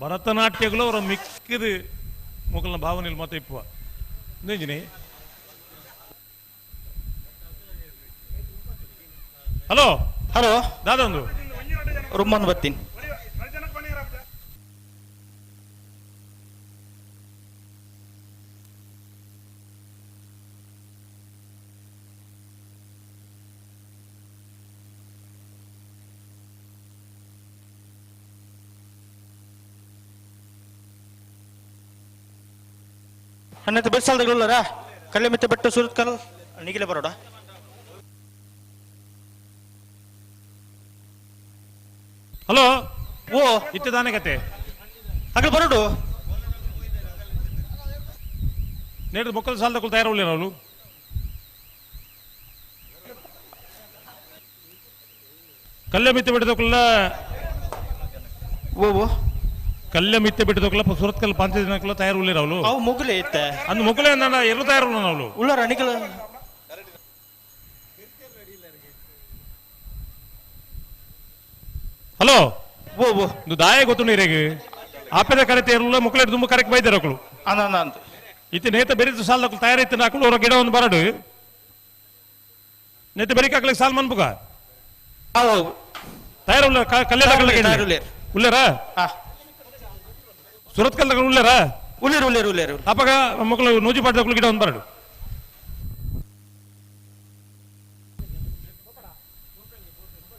ಭರತನಾಟ್ಯಗಳು ಅವರ ಮಿಕ್ಕಿದು ಮುಕಲ್ನ ಭಾವನೆಯಲ್ಲಿ ಮತ್ತೆ ಇಪ್ಪುವ ಇಂಜಿನಿ. ಹಲೋ ಹಲೋ ದಾದ ಒಂದು ರುಮ್ಮನ್ ಬತ್ತೀನಿ. ಅನ್ನತ್ತೆ ಬೆಳ್ಸಾಲ್ದಗಳರ ಕಲ್ಲೆ ಮೆತ್ತೆ ಬೆಟ್ಟ ಸುರತ್ ಕಲ್ ನಿಗಿಲೆ ಬರೋಡ. ಹಲೋ ಓ ಇತ್ತೆ ದಾನೆ ಕತೆ ಅಗಲ್ ಬರೋಡು ನೇಡು ಮೊಕ್ಕಲ ಸಾಲದ ಕುಲ್ ತಯಾರು ಅವಳು ಕಲ್ಲೆ ಮಿತ್ತೆ ಬಿಟ್ಟದಕ್ಕಲ್ಲ ಓ ಕಲ್ಲೆ ಮಿತ್ತೆ ಬಿಟ್ಟದಕ್ಕಲ್ಲ ಸುರತ್ ಕಲ್ ಪಾಂಚ ದಿನಕ್ಕಲ್ಲ ತಯಾರು ಅವಳು ಅವು ಮುಗ್ಲೆ ಇತ್ತೆ ಅಂದ್ ಮೊಕ್ಕಲೆ ಎರಡು ತಯಾರು ಅವಳು ಉಳ್ಳಾರ ನಿಗಲ. ಹಲೋ ಓ ಇದು ದಾಯ ಗೊತ್ತು ನೀರಿಗೆ ಆಪದ ಕರೆತೆ ಇರಲ್ಲ ಮುಕ್ಕಳೆ ತುಂಬ ಕರೆಕ್ಟ್ ಬೈದಾರ ಮಕ್ಕಳು ಅಂತ ಇತ್ತೆ ನೇತ ಬೆರಿತು ಸಾಲ ತಯಾರಿತ್ತು ಹಾಕಲು ಅವ್ರ ಗಿಡ ಒಂದು ಬರಡು ನೇತ ಬೆರಿಕ ಹಾಕ್ಲಿಕ್ಕೆ ಸಾಲ್ ಮನ್ಬುಗ ತಯಾರು ಕಲ್ಯಾಣ ಉಳ್ಳೇರ ಸುರತ್ ಕಲ್ ಉಳ್ಳೇರ ಉಳ್ಳೇರು ಅಪ್ಪಾಗ ಮಕ್ಕಳು ನೂಜಿ ಪಾಡ್ದಕ್ಕಳು ಗಿಡ ಒಂದು ಬರಡು.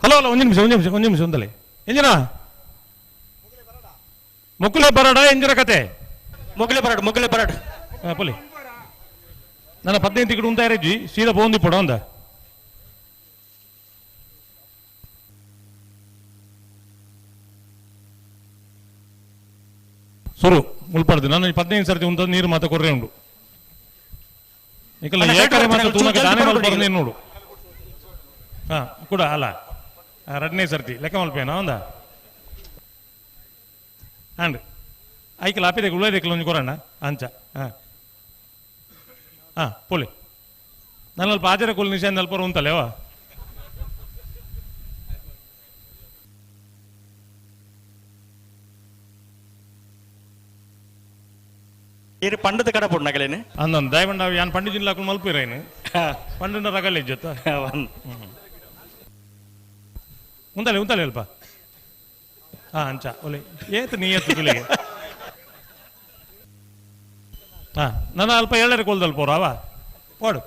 ಹಲೋ ಹಲೋ ಒಂದು ನಿಮಿಷ ಒಂದಲೇ ಎಂಜಿನ ಮೊಕ್ಕಲೆ ಬರಡ ಎಂಜಿನ ಕತೆ ಮೊಗಲೆ ಬರಡು ಪೊಲಿ ನನ್ನ 15 ಟಿಕೆಟ್ ಉಂಟಾ ಇರಜ್ಜಿ ಸೀದಾ ಪೋಂದಿ ಪಡ ಒಂದ ಸುರು ಮುಲ್ಪಡ್ದು ನಾನು 15 ಸರ್ತಿ ಉಂಟ ನೀರು ಮಾತ ಕೊರ್ರೆ ಉಂಡು ಈಕಲ್ಲ ಏಕರೆ ಮಾತ ತೂನಕ ದಾನೆ ಮಲ್ಪಡ್ದು ನೀರು ನೋಡು ಹಾ ಕೂಡ ಅಲ್ಲ 2ನೇ ಸರ್ತಿ ಲೆಕ್ಕ ಮಲ್ಪೇನ ಒಂದ ಅಂಡ್ ಐಕಲ್ ಆಪಿದೆ ಉಳ್ಳೇದಕ್ಕಲ್ಲ ಒಂದು ಕೊರಣ್ಣ ಅಂಚ ಹಾ ಪೊಲಿ ನಾನು ಅಲ್ಪ ಆಚಾರ ಕೊಲ್ ನಿಶಾನ್ ಅಲ್ಪ ಉಂತಲ್ಲೇವಾ ಏರಿ ಪಂಡದ ಕಡ ಪುಡ್ ನಗಲೇನೆ ಅಂದೊಂದು ದಯವಂಡ ಯಾನ್ ಪಂಡಿತ ಜಿಲ್ಲಾಕು ಮಲ್ಪಿರೇನು ಪಂಡಿನ ರಗಲ್ಲ ಇಜ್ಜತ್ತ ಉಂತಲೆ ಅಲ್ಪ ಹಾ ಅಂಚ ಒಲೆ ಏತು ನೀ ಏತು ತುಲಿಗೆ ಹಾ ನನ್ನ ಅಲ್ಪ ಏಳರೆ ಕೊಲ್ದಲ್ಲಿ ಪೋರ ಅವ ಪೋಡು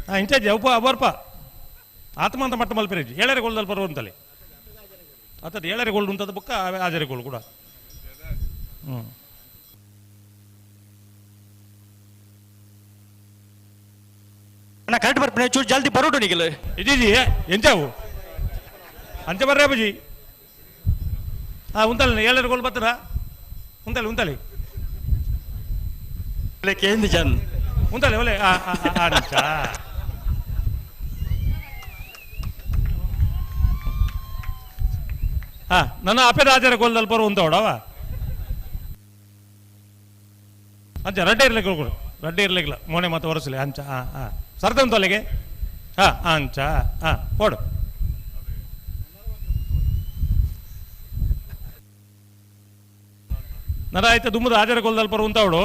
ಹಾ ಇಂಚಾಜಿ ಅಪ್ಪ ಬರ್ಪ ಆತ್ಮ ಅಂತ ಮಟ್ಟ ಮಲ್ಪಿರೇಜಿ ಏಳರೆ ಕೊಲ್ದಲ್ಲಿ ಬರುವ ಅಂತಲೇ ಅತ್ತದ ಏಳರೆ ಗೋಲ್ಡ್ ಉಂಟದ ಬುಕ್ಕ ಆಜರೆ ಗೋಲ್ಡ್ ಕೂಡ ಕರೆಕ್ಟ್ ಬರ್ಪನೆ ಚೂರು ಜಲ್ದಿ ಬರೋಡು ನಿಗಲು ಇಜೀಜಿ ಎಂಚಾವು ಅಂಚೆ ಬರ್ರೆ ಬಜಿ ಹಾ ಉಂತಲ್ಲ ಏಳರೆ ಗೋಲ್ಡ್ ಬತ್ತದ ಉಂತಲೆ ಕೇಂದ್ರ ಜನ್ ಉಂತಲೆ ಒಲೆ ಅಂಚ ಹಾ ನನ್ನ ಅಪೇದ ಆಚಾರ ಗೋಲ್ದಲ್ಲಿ ಬರು ಉಂತ ಹೊಡವ ಅಂಚ ರಡ್ಡೆ ಇರ್ಲಿಕ್ಕೆ ಕೊಡು ರಡ್ಡೆ ಇರ್ಲಿಕ್ಕಿಲ್ಲ ಮೋನೆ ಮತ್ತೆ ಒರೆಸಲಿ ಅಂಚ ಹಾ ಸರ್ತ ಉಂಟು ಅಲ್ಲಿಗೆ ಹಾ ಅಂಚ ಹಾ ಕೊಡು ನರ ಆಯ್ತು ದುಮ್ಮದ ಆಚಾರ ಗೋಲ್ದಲ್ಲಿ ಬರು ಉಂತ ಹೊಡು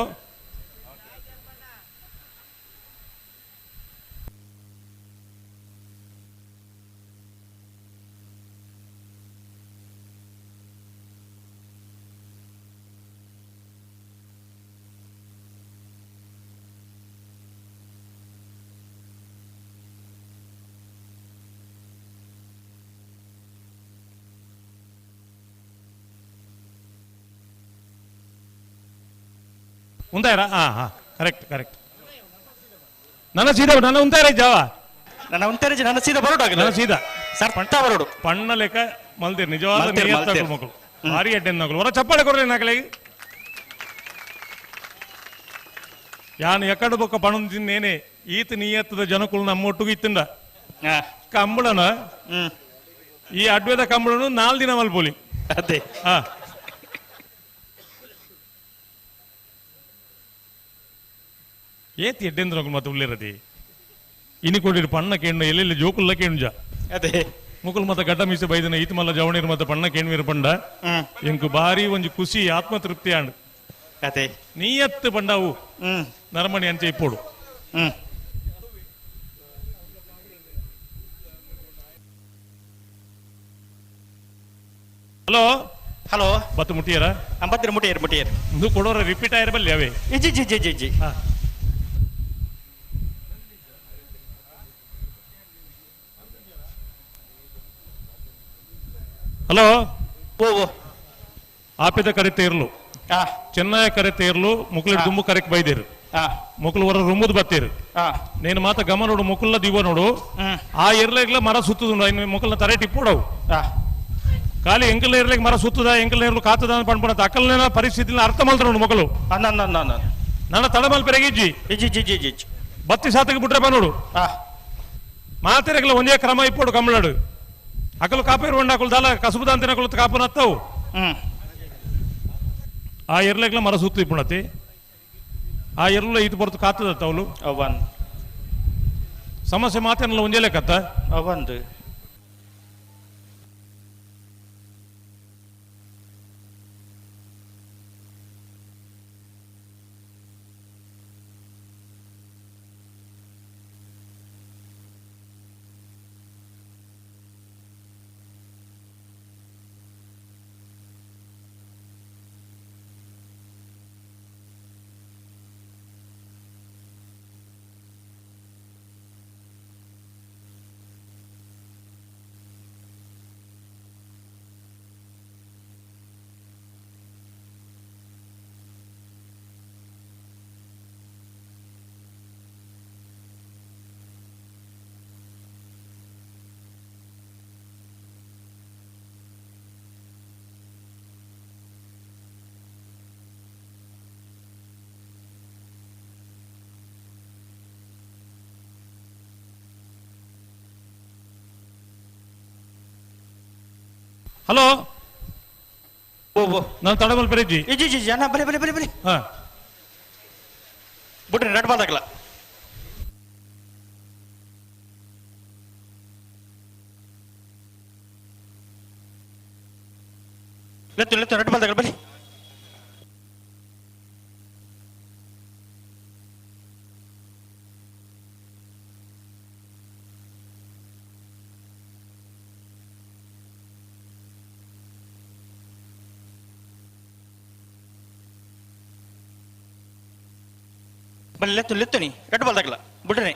ಉಂತಾಯಿರಾ ಹಾ ಕರೆಕ್ಟ್ ನನ್ನ ಸೀದಾ ನನ್ನ ಉಂತಾಯಿರ ಜಾವ ನನ್ನ ಉಂಟೇರಿ ನನ್ನ ಸೀದಾ ಬರೋಡು ನನ್ನ ಸೀದಾ ಸರ್ ಪಂಟ ಬರೋಡು ಪಣ್ಣ ಲೆಕ್ಕ ಮಲ್ತೀರಿ ನಿಜವಾದ ಮಕ್ಕಳು ಭಾರಿ ಅಡ್ಡೆನ್ ಮಕ್ಕಳು ಹೊರ ಚಪ್ಪಾಳೆ ಕೊಡ್ರಿ ನಾಕಲಿಗೆ ಯಾನ್ ಎಕಡು ಬೊಕ್ಕ ಪಣ ತಿನ್ನೇನೆ ಈತ ನೀಯತ್ತದ ಜನಕ್ಕಳು ನಮ್ಮೊಟ್ಟಿಗೆ ಇತ್ತಂಡ ಕಂಬಳನ ಈ ಅಡ್ವೇದ ಕಂಬಳನು 4 ದಿನ ಮಲ್ಪೋಲಿ ಅದೇ ಹಾ ಏತಿ ಎಡ್ಡೆಂದ್ರ ಮತ್ತೆ ಉಳ್ಳೇರದಿ ಇನಿ ಕೊಡಿರು ಪಣ್ಣ ಕೇಂಡ ಎಲ್ಲೆಲ್ಲಿ ಜೋಕುಲ್ಲ ಕೇಂಜ ಅದೇ ಮುಕುಲ್ ಮತ ಗಡ್ಡ ಮೀಸೆ ಬೈದಿನ ಈತ ಮಲ್ಲ ಜವಣಿರ್ ಮತ ಪಣ್ಣ ಕೇಣ್ವೀರ್ ಪಂಡ ಎಂಕು ಬಾರಿ ಒಂಜಿ ಖುಷಿ ಆತ್ಮತೃಪ್ತಿ ಆಂಡ್ ಅದೇ ನೀಯತ್ತು ಪಂಡವು ನರಮಣಿ ಅಂಚೆ ಇಪ್ಪೋಡು ಹಲೋ ಹಲೋ ಬತ್ತು ಮುಟ್ಟಿಯರ ಅಂಬತ್ತಿರ ಮುಟ್ಟಿಯರ್ ಇದು ಕೊಡೋರ ರಿಪೀಟ್ ಆಗಿರಬಲ್ಲಿ ಅವೇ ಇಜ್ಜಿ ಜಿ ಜಿ ಜಿ ಜಿ ಹಲೋ ಓ ಓ ಆಪಿದ ಕರೆತೇರ್ಲು ಆ ಚೆನ್ನೈ ಕರೆತೇರ್ಲು ಮುಕ್ಲಿಡ್ ದುಂಬು ಕರೆಕ್ ಬೈದೇರು ಆ ಮುಕ್ಲು ಹೊರ ರುಮ್ಮದ್ ಬತ್ತೇರು ಆ నేను ಮಾತ ಗಮ ನೋಡು ಮುಕುಲ್ನ ದಿವ ನೋಡು ಆ ಇರ್ಲೆಗ್ಲ ಮರ ಸುತ್ತದು ಮುಕುಲ್ನ ತರೆ ಟಿಪ್ಪೋಡವು ಆ ಖಾಲಿ ಎಂಕಲ್ ಇರ್ಲೆಗ್ ಮರ ಸುತ್ತದ ಎಂಕಲ್ ಇರ್ಲು ಕಾತದ ಅಂತ ಪಂಡ್ಪಡ ಅಕ್ಕಲ್ನ ಪರಿಸ್ಥಿತಿನ ಅರ್ಥ ಮಲ್ತ ನೋಡು ಮಕ್ಕಳು ನನ್ನ ತಡಮಲ್ ಪೆರಗಿಜ್ಜಿ ಇಜ್ಜಿ ಜಿ ಜಿ ಜಿ ಜಿ ಬತ್ತಿ ಸಾತಿಗೆ ಬಿಟ್ರೆ ನೋಡು ಆ ಮಾತಿರಗ್ಲ ಒಂದೇ ಕ್ರಮ ಇಪ್ಪೋಡು ಕಮಲಾಡು ಅಕಲು ಕಾಪೇರು ಒಂಡ ಅಕಲು ದಾಲ ಕಸುಬುದ ಅಂತಿನ ಅಕಲು ಕಾಪುನ ಹತ್ತವು ಆ ಇರ್ಲೆಗ್ಲ ಮರ ಸುತ್ತು ಇಪ್ಪುಣತಿ ಆ ಎರ್ಲ ಇದು ಬರ್ತು ಕಾತದ ಅವಳು ಅವನ್ ಸಮಸ್ಯೆ ಮಾತೇನಲ್ಲ ಒಂದೇ ಲೆಕ್ಕತ್ತ ಅವಂದು ಹಲೋ ಓ ಓ ನಾನು ತಡಮಲ್ ಪೆರಜ್ಜಿ ಇಜ್ಜಿ ಜಿ ಜಿ ಅಣ್ಣ ಬಲೆ ಬಲೆ ಬಲೆ ಬಲೆ ಹಾ ಬಿಟ್ರಿ ರೆಡ್ ಬಾದಾಗಲ್ಲ ಲೆತ್ತು ರೆಡ್ ಬಾದಾಗಲ್ಲ ಬಲಿ ಬಲ್ಲಿ ಲೆತ್ತು ನೀ ರೆಡ್ ಬಾದಾಗಲ್ಲ ಬಿಡ್ರಿ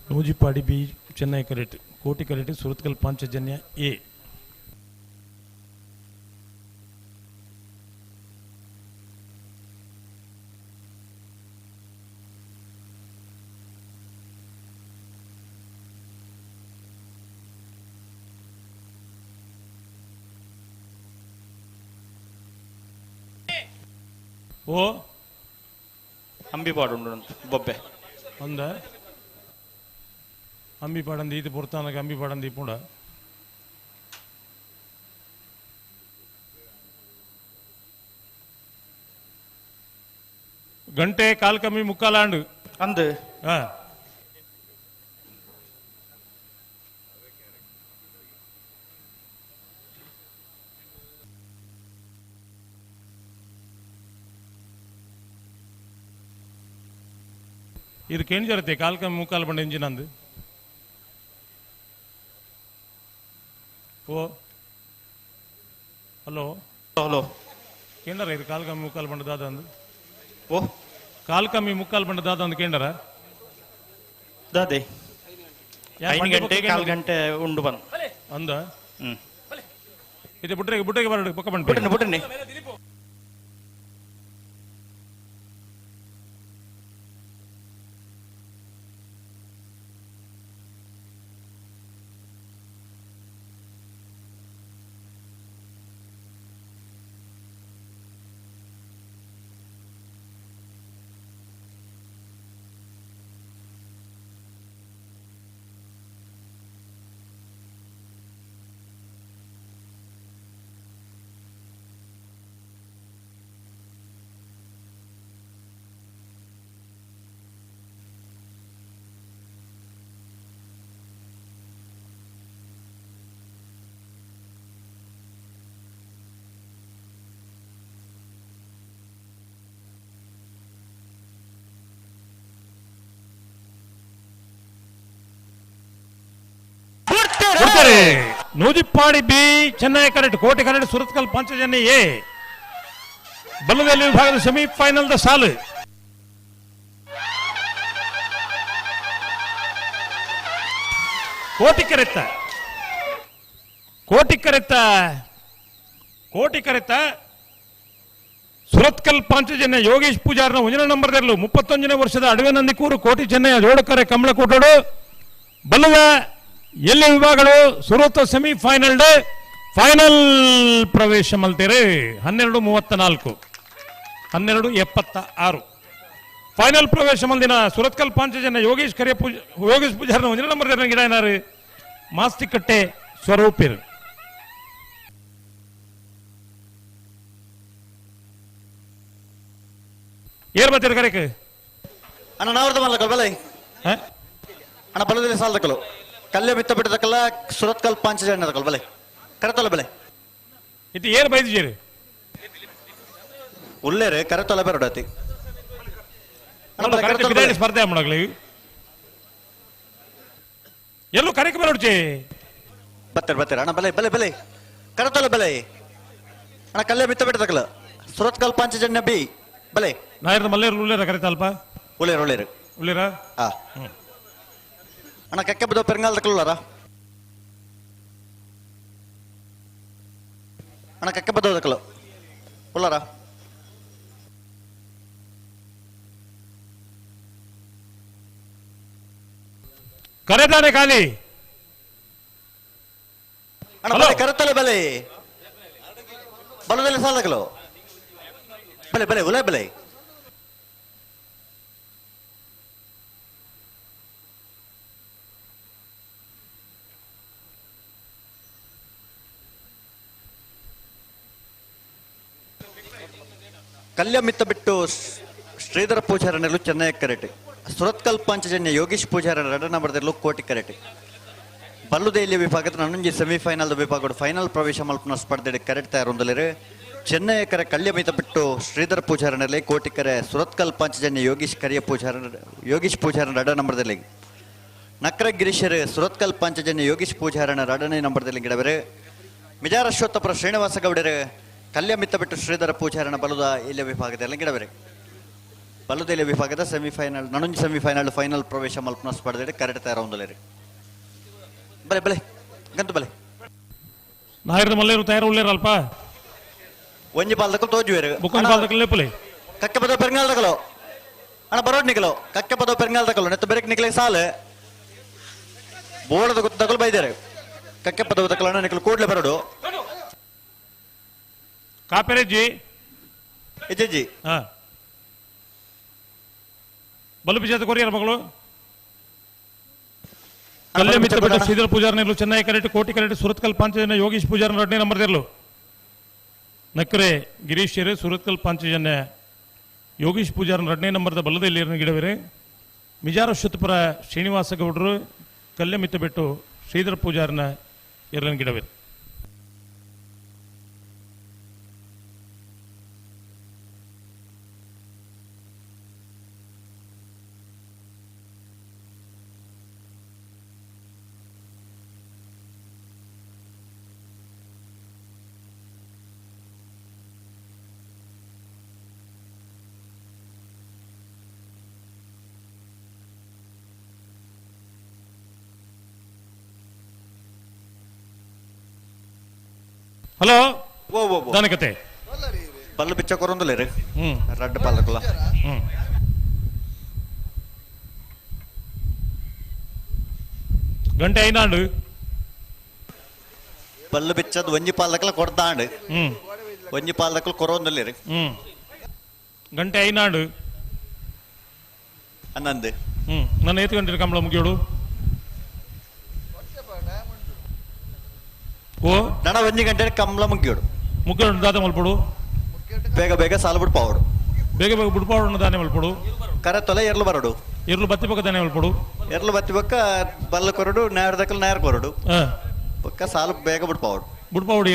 ನೂಜಿಪಾಡಿ ಬಿ ಚೆನ್ನೈ ಕರೆಟ್ ಕೋಟಿ ಕರೆಟ್ ಸುರತ್ಕಲ್ ಪಾಂಚಜನ್ಯ ಎ ಓ ಅಂಬಿಪಾಡು ಬೊಬ್ಬೆ ಒಂದ ಅಂಬಿ ಪಡಂದಿ ಇದು ಪುರ್ತಾನಕ್ಕೆ ಅಂಬಿ ಪಡಂದಿ ಪುಂಡ ಗಂಟೆ ಕಾಲ್ ಕಮ್ಮಿ ಮುಕ್ಕಾಲಾಂಡು ಅಂದು ಹಾ ಇದಕ್ಕೇನು ಜರತ್ತೆ ಕಾಲ್ ಕಮ್ಮಿ ಮುಕ್ಕಾಲು ಬಂಡ ಇಂಜಿನ್ ಅಂದು ಓ ಹಲೋ ಹಲೋ ಕೇಂದ್ರ ಇದು ಕಾಲ್ ಕಮ್ಮಿ ಮುಕ್ಕಾಲು ಬಂಡ ದಾದ ಅಂದು ಓ ಕಾಲ್ ಕಮ್ಮಿ ಮುಕ್ಕಾಲು ಬಂಡ ದಾದ ಅಂದು ಕೇಂದ್ರ ದಾದೆ 5 ಗಂಟೆ 4 ಗಂಟೆ ಉಂಡು ಬಂದು ಅಂದ ಇದು ಬುಟ್ಟೆಗೆ ಬರಡು ಪಕ್ಕ ಬಂದು ಬಿಟ್ರಿ ನೂಜಿಪ್ಪಾಡಿ ಬಿ, ಚೆನ್ನೈ ಕರೆಕ್ಟ್, ಕೋಟೆ ಕರೆಕ್ಟ್, ಸುರತ್ಕಲ್ ಪಂಚಜನ್ಯ ಎ. ಬಲ್ಲದಲ್ಲಿ ವಿಭಾಗದ ಸೆಮಿಫೈನಲ್ ಸಾಲು. ಕೋಟಿ ಕರೆತ್ತ ಸುರತ್ಕಲ್ ಪಾಂಚಜನ್ಯ ಯೋಗೇಶ್ ಪೂಜಾರ್ನ 1 ನಂಬರ್ದಲ್ಲೂ 31ನೇ ವರ್ಷದ ಅಡವೆ ನಂದಿಕೂರು ಕೋಟಿ ಚೆನ್ನೈ ಜೋಡಕರೆ ಕಮಲಕೋಟೋಡು ಬಲ್ಲದ ಎಲ್ಲಿ ವಿಭಾಗಗಳು ಸುರತ ಸೆಮಿಫೈನಲ್ ಫೈನಲ್ ಪ್ರವೇಶ ಮಲ್ತೇರೆ 12:34 12:76 ಫೈನಲ್ ಪ್ರವೇಶ ಮಲ್ದಿನ ಸುರತ್ಕಲ್ ಪಾಂಚಜನ್ಯ ಯೋಗೇಶ್ ಪೂಜಾರ್ನ 1 ನಂಬರ್ ಗಿಡ ಏನಾರು ಮಾಸ್ತಿಕಟ್ಟೆ ಸ್ವರೂಪಿರು. ಏರ್ ಬರ್ತೀರ ಕರೆಕ್ ಅಣ್ಣ ನಾವ್ರದ ಮಲ್ಲಕಲ್ ಬಲೆ ಅಣ್ಣ ಬಲದಲ್ಲಿ ಸಾಲದಕ್ಕಲು ಕಲ್ಲೆ ಮಿತ್ತ ಬಿಟ್ಟದಕ್ಕಲ್ಲ ಸುರತ್ಕಲ್ ಪಾಂಚಜನ್ಯ ಅದಕ್ಕಲ್ ಬಲೆ ಕರೆತೊಲ ಬೆಲೆ ಇದು ಏರ್ ಬೈದಿದ್ದೀರಿ ಉಳ್ಳೇರೆ ಕರೆತೊಲ ಬೆರಡತಿ ಸ್ಪರ್ಧೆ ಮಾಡಲಿ ಎಲ್ಲೂ ಕರೆಕ್ ಬರೋಡ್ಚೆ ಬರ್ತೀರ ಅಣ್ಣ ಬಲೆ ಬಲೆ ಬಲೆ ಕರೆತೊಲ ಬೆಲೆ ಅಣ್ಣ ಕಲ್ಲೆ ಮಿತ್ತ ಬಿಟ್ಟದಕ್ಕಲ್ಲ ಸುರತ್ಕಲ್ ಪಾಂಚಜನ್ಯ ಬಿ ಬಲೆ ನಾಯರ್ ಮಲ್ಲೇರು ಉಳ್ಳೇರ ಕರೆತಲ್ಪ ಉಳ್ಳೇರು ಉಳ್ಳೇರ ಅಣ್ಣ ಕಕ್ಕೆ ಬದ ಪೆರಂಗಾಲದಕ್ಕಲ್ಲಾರ ಅಣ್ಣ ಕಕ್ಕೆ ಬದಕ್ಕಲ್ಲ ಉಳ್ಳಾರ ಕರೆದಾನೆ ಖಾಲಿ ಅಣ್ಣ ಬಲೆ ಕರೆತೊಲೆ ಬೆಲೆ ಬಲದಲ್ಲಿ ಸಾಲದಕ್ಕಲು ಬಲೆ ಬಲೆ ಉಲೆ ಬೆಲೆ ಕಲ್ಯ ಮಿತ್ತ ಬಿಟ್ಟು ಶ್ರೀಧರ ಪೂಜಾರನೆಲ್ಲೂ ಚೆನ್ನೈ ಕರೆಟ್, ಸುರತ್ಕಲ್ ಪಾಂಚಜನ್ಯ ಯೋಗೀಶ್ ಪೂಜಾರ 2 ನಂಬರ್ದಲ್ಲೂ ಕೋಟಿ ಕರೆಟ್. ಬಲ್ಲುದೇಲಿ ವಿಭಾಗದ 11 ಸೆಮಿಫೈನಲ್ ವಿಭಾಗದ ಫೈನಲ್ ಪ್ರವೇಶ ಮಲ್ಪನ ಸ್ಪರ್ಧೆ ಕರೆಟ್ ತಯಾರೊಂದಲಿರು ಚೆನ್ನೈ ಕರೆ ಕಲ್ಯ ಮಿತ್ತ ಬಿಟ್ಟು ಶ್ರೀಧರ ಪೂಜಾರನಲ್ಲಿ ಕೋಟಿ ಕರೆ ಸುರತ್ಕಲ್ ಪಾಂಚಜನ್ಯ ಯೋಗೀಶ್ ಪೂಜಾರ 2 ನಂಬರ್ದಲ್ಲಿ ನಕ್ರ ಗಿರೀಶರ್ ಸುರತ್ಕಲ್ ಪಾಂಚಜನ್ಯ ಯೋಗೀಶ್ ಪೂಜಾರನ 2ನೇ ನಂಬರ್ದಲ್ಲಿ ಗಿಡವರೆ ಮಿಜಾರ ಅಶ್ವತ್ಥಪುರ ಶ್ರೀನಿವಾಸ ಗೌಡರು ಕಲ್ಯ ಮಿತ್ತ ಬಿಟ್ಟು ಶ್ರೀಧರ ಪೂಜಾರನ ಬಲುದ ಇಲ್ಲಿಯ ವಿಭಾಗದಲ್ಲಿ ಗಿಡವರೆ ಬಲ್ಲುದೇಲಿ ವಿಭಾಗದ ಸೆಮಿಫೈನಲ್ 11 ಸೆಮಿಫೈನಲ್ ಫೈನಲ್ ಪ್ರವೇಶ ಮಲ್ಪನ ಸ್ಪರ್ಧೆ ಕರೆಟ್ ತಯಾರೊಂದಲಿರು ಬಲೆ ಬಲೆ ಗಂತು ಬಲೆ ನಾಯರ್ ಮಲ್ಲೇರು ತಯಾರು ಉಳ್ಳೇರಲ್ಪ ಒಂಜಿ ಪಾಲದಕ್ಕಲು ತೋಜುವೇರು ಲೇಪಲೆ ಕಕ್ಕೆ ಪದವ ಪೆರಂಗಾಲದಕ್ಕಲು ಅಣ್ಣ ಬರೋಡ್ ನಿಕಲು ಕಕ್ಕೆ ಪದವ ಪೆರಂಗಾಲದಕ್ಕಲು ನೆತ್ತ ಬೆರಕ್ ನಿಕಲೆ ಸಾಲು ಬೋಳದ ಗೊತ್ತಕ್ಕಲು ಬೈದಾರೆ ಕಕ್ಕೆ ಪದವ ತಕ್ಕಲು ಅಣ್ಣ ನಿಕಲು ಕೂಡ್ಲೆ ಬರೋಡು ಕಾಪೆರೆಜ್ಜಿ ಎಜ್ಜಿ ಬಲು ಬಿಜಾತ ಕೊರಿಯರ್ ಮಗಳು ಕಲ್ಯ ಮಿತ್ರ ಬಿಟ್ಟು ಶ್ರೀಧರ ಪೂಜಾರನೆಲ್ಲೂ ಚೆನ್ನೈ ಕರೆಕ್ಟ್ ಕೋಟಿ ಕರೆಕ್ಟ್ ಸುರತ್ಕಲ್ ಪಾಂಚಜನ್ಯ ಯೋಗೀಶ್ ಪೂಜಾರ 2ನೇ ನಂಬರ್ದಲ್ಲೂ ನಕ್ಕರೆ ಗಿರೀಶ್ ಸುರತ್ಕಲ್ ಪಾಂಚಜನ್ಯ ಯೋಗೀಶ್ ಪೂಜಾರ 2ನೇ ನಂಬರ್ದ ಬಲ್ಲದಲ್ಲಿ ಗಿಡವಿರೆ ಮಿಜಾರ ಅಶ್ವತ್ಥಪುರ ಶ್ರೀನಿವಾಸ ಗೌಡರು ಕಲ್ಯ ಮಿತ್ತ ಬಿಟ್ಟು ಶ್ರೀಧರ ಪೂಜಾರನ 2 ಗಿಡವಿರೆ. ಹಲೋ ದಾನಕತೆ ಬಲ್ಲು ಬಿಚ್ಚ ಕೊರೊಂದಲೇರು ರಡ್ಡ ಪಾಲಕಲ್ಲ ಗಂಟೆ ಐನಾಂಡು ಬಲ್ಲು ಬಿಚ್ಚದ ಒಂಜಿ ಪಾಲಕಲ್ಲ ಕೊಡ್ದಾಂಡು ಒಂಜಿ ಪಾಲಕಲ್ ಕೊರೊಂದಲೇರು ಗಂಟೆ ಐನಾಂಡು ಅನ್ನಂದು ನನ್ನ ಏತು ಗಂಟೆ ಕಂಬಳ ಮುಗಿಯೋಡು ಓ ನಡ ಒಂಜಿ ಗಂಟೆ ಕಂಬಳ ಮುಗಿಯೋಡು ದಾದ ಮಲ್ಪಡು ಬೇಗ ಬೇಗ ಸಾಲು ಬಿಡ್ಪಾವಡು ಬೇಗ ಬೇಗ ಬಿಡ್ಪಾವಡು ದಾನೆ ಮಲ್ಪಡು ಕರೆ ತೊಲೆ ಎರ್ಲು ಬರಡು ಎರ್ಲು ಬತ್ತಿ ಪಕ್ಕ ದಾನೆ ಮಲ್ಪಡು ಎರ್ಲು ಬತ್ತಿ ಪಕ್ಕ ಬಲ್ಲ ಕೊರಡು ನೇರದಕ್ಕಲ್ ನೇರ ಕೊರಡು ಪಕ್ಕ ಸಾಲು ಬೇಗ ಬಿಡ್ಪಾವಡು ಬಿಡ್ಪಾವಡು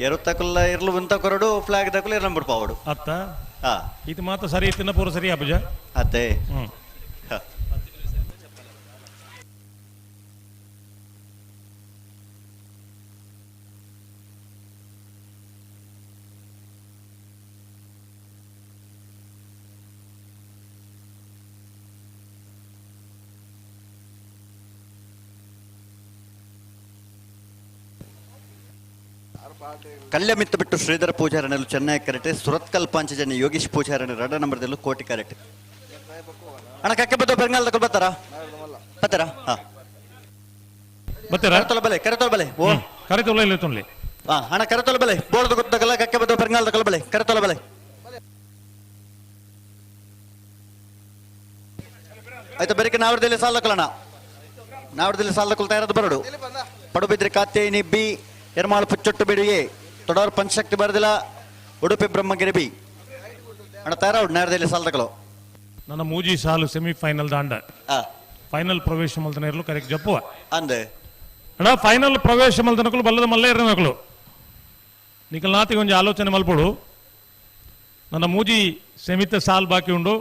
ಏರು ತಕ್ಕಲ್ಲ ಇರ್ಲು ಬಂತ ಕೊರಡು ಫ್ಲಾಗ್ ತಕ್ಕಲ್ಲ ಇರ್ಲ ಬಿಡ್ಪಾವಡು ಅತ್ತ ಇದು ಮಾತ್ರ ಸರಿ ತಿನ್ನ ಪೂರ ಸರಿ ಅಬ್ಬಜ ಅತ್ತೆ ಕಲ್ಯ ಮಿತ್ತು ಬಿಟ್ಟು ಶ್ರೀಧರ ಪೂಜಾರನೆಲು ಚೆನ್ನೈ ಕರೆಕ್ಟ್ ಸುರತ್ಕಲ್ ಪಾಂಚಜನ್ಯ ಯೋಗೀಶ್ ಪೂಜಾರನೆ 2 ನಂಬರ್ದಲ್ಲೂ ಕೋಟಿ ಕರೆಕ್ಟ್ ಅಣ್ಣ ಕಕ್ಕೆ ಬದ್ದು ಬೆಂಗಾಲ್ ತಗೊಳ್ ಬತ್ತಾರಾ ಹಾ ಬತ್ತೀರಾ ಕರೆತೊಲ ಬಲೆ ಓ ಕರೆತೊಲ್ಲ ಇಲ್ಲ ತೊನ್ಲಿ ಹಾ ಅಣ್ಣ ಕರೆತೊಲ ಬಲೆ ಬೋಳ್ದು ಗೊತ್ತಾಗಲ್ಲ ಕಕ್ಕೆ ಬದ್ದು ಬೆಂಗಾಲ್ ತಗೊಳ್ ಬಲೆ ಕರೆತೊಲ ಬಲೆ ಆಯ್ತು ಬೆರಿಕೆ ನಾವರದಲ್ಲಿ ಸಾಲ ತಗೊಳ್ಳೋಣ ನಾವರದಲ್ಲಿ ಸಾಲ ತಗೊಳ್ತಾ ಇರೋದು ಬರಡು ಪಡುಬಿದ್ರಿ ಕಾತ್ಯಾಯಿನಿ ಬಿ ಎರ್ಮಾಳು ಪುಚ್ಚೊಟ್ಟು ಬಿಡುಗೆ ತೊಡೋರ್ ಪಂಚಶಕ್ತಿ ಬರದಿಲ್ಲ ಉಡುಪಿ ಬ್ರಹ್ಮಗಿರಿ ಬಿ ಅಣ್ಣ ತಯಾರೌಡ್ ನೇರದಲ್ಲಿ ಸಾಲ ತಗೊಳ್ಳೋ ನನ್ನ ಮೂಜಿ ಸಾಲು ಸೆಮಿಫೈನಲ್ ದಾಂಡ ಫೈನಲ್ ಪ್ರವೇಶ ಮಲ್ತನ ಇರಲು ಕರೆಕ್ಟ್ ಜಪ್ಪುವ ಅಂದೆ ಅಣ್ಣ ಫೈನಲ್ ಪ್ರವೇಶ ಮಲ್ತನಕಲು ಬಲ್ಲದ ಮಲ್ಲೇ ಇರನಕಲು ನಿಕಲ್ ನಾತಿ ಒಂಜಿ ಆಲೋಚನೆ ಮಲ್ಪಡು ನನ್ನ ಮೂಜಿ ಸೆಮಿತ ಸಾಲ್ ಬಾಕಿ ಉಂಡು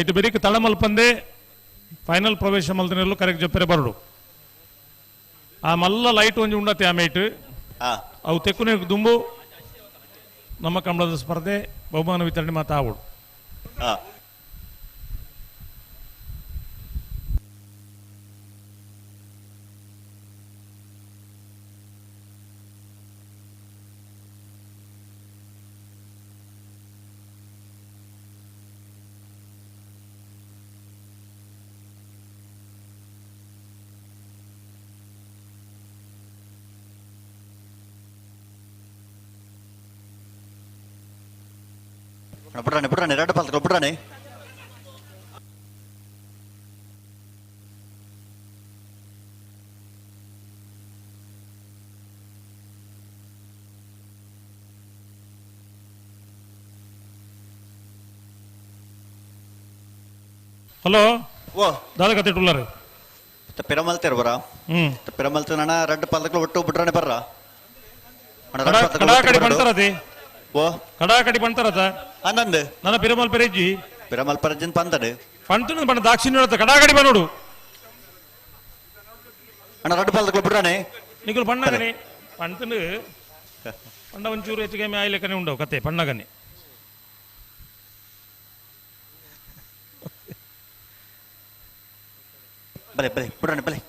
ಐದು ಬೆರಿಕ ತಳ ಮಲ್ಪಂದೆ ಫೈನಲ್ ಪ್ರವೇಶ ಮಲ್ತನ ಇರಲು ಕರೆಕ್ಟ್ ಜಪ್ಪರೆ ಬರಡು ಆ ಮಲ್ಲ ಲೈಟ್ ಒಂಜಿ ಉಂಡತಿ ಆಮೇಟ್ ಅವು ತೆಕ್ಕುನೆ ದುಂಬು ನಮ್ಮ ಕಂಬಳದ ಸ್ಪರ್ಧೆ ಬಹುಮಾನ ವಿತರಣೆ ಮಾತಾವುಡು ಬಿಡ್ರಾಣೆ 2 ಪಾಲ್ತಗಳು ಬಿಡ್ರಾಣೆ ಹಲೋ ಓ ದಾದ ಕತೆ ಟುಲ್ಲರ್ ಪಿರಮಲ್ತೇರ್ ಬರ ಪಿರಮಲ್ತನ 2 ಪಾಲ್ತಗಳು ಒಟ್ಟು ಬಿಡ್ರಾಣೆ ಬರ್ರ ಕಡಾಕಡಿ ಬಂತಾರತಿ ಓ ಕಡಾಕಡಿ ಬಂತಾರತ ಅನ್ನಂದು ನನ್ನ ಪಿರಮಲ್ ಪೆರೆಜ್ಜಿ ಪಿರಮಲ್ ಪರಜನ್ ಪಂತಡು ಪಂತನ ಬಣ್ಣ ದಾಕ್ಷಿಣ್ಯ ಕಡಾಕಡಿ ಬನ್ನೋಡು ಅಣ್ಣ 2 ಪಾಲ್ತಗಳು ಬಿಡ್ರಾಣೆ ನಿಕಲ್ ಪಣ್ಣಗನೆ ಪಂತನು ಪಂಡ ಒಂಚೂರು ಹೆಚ್ಚು ಕಮ್ಮಿ ಆಯ್ಲೆಕ್ಕನೆ ಉಂಡವು ಕತೆ ಪಣ್ಣಗನೆ ಬಲೆ ಬಲೆ ಬಿಡ್ರಾಣೆ ಬಲೆ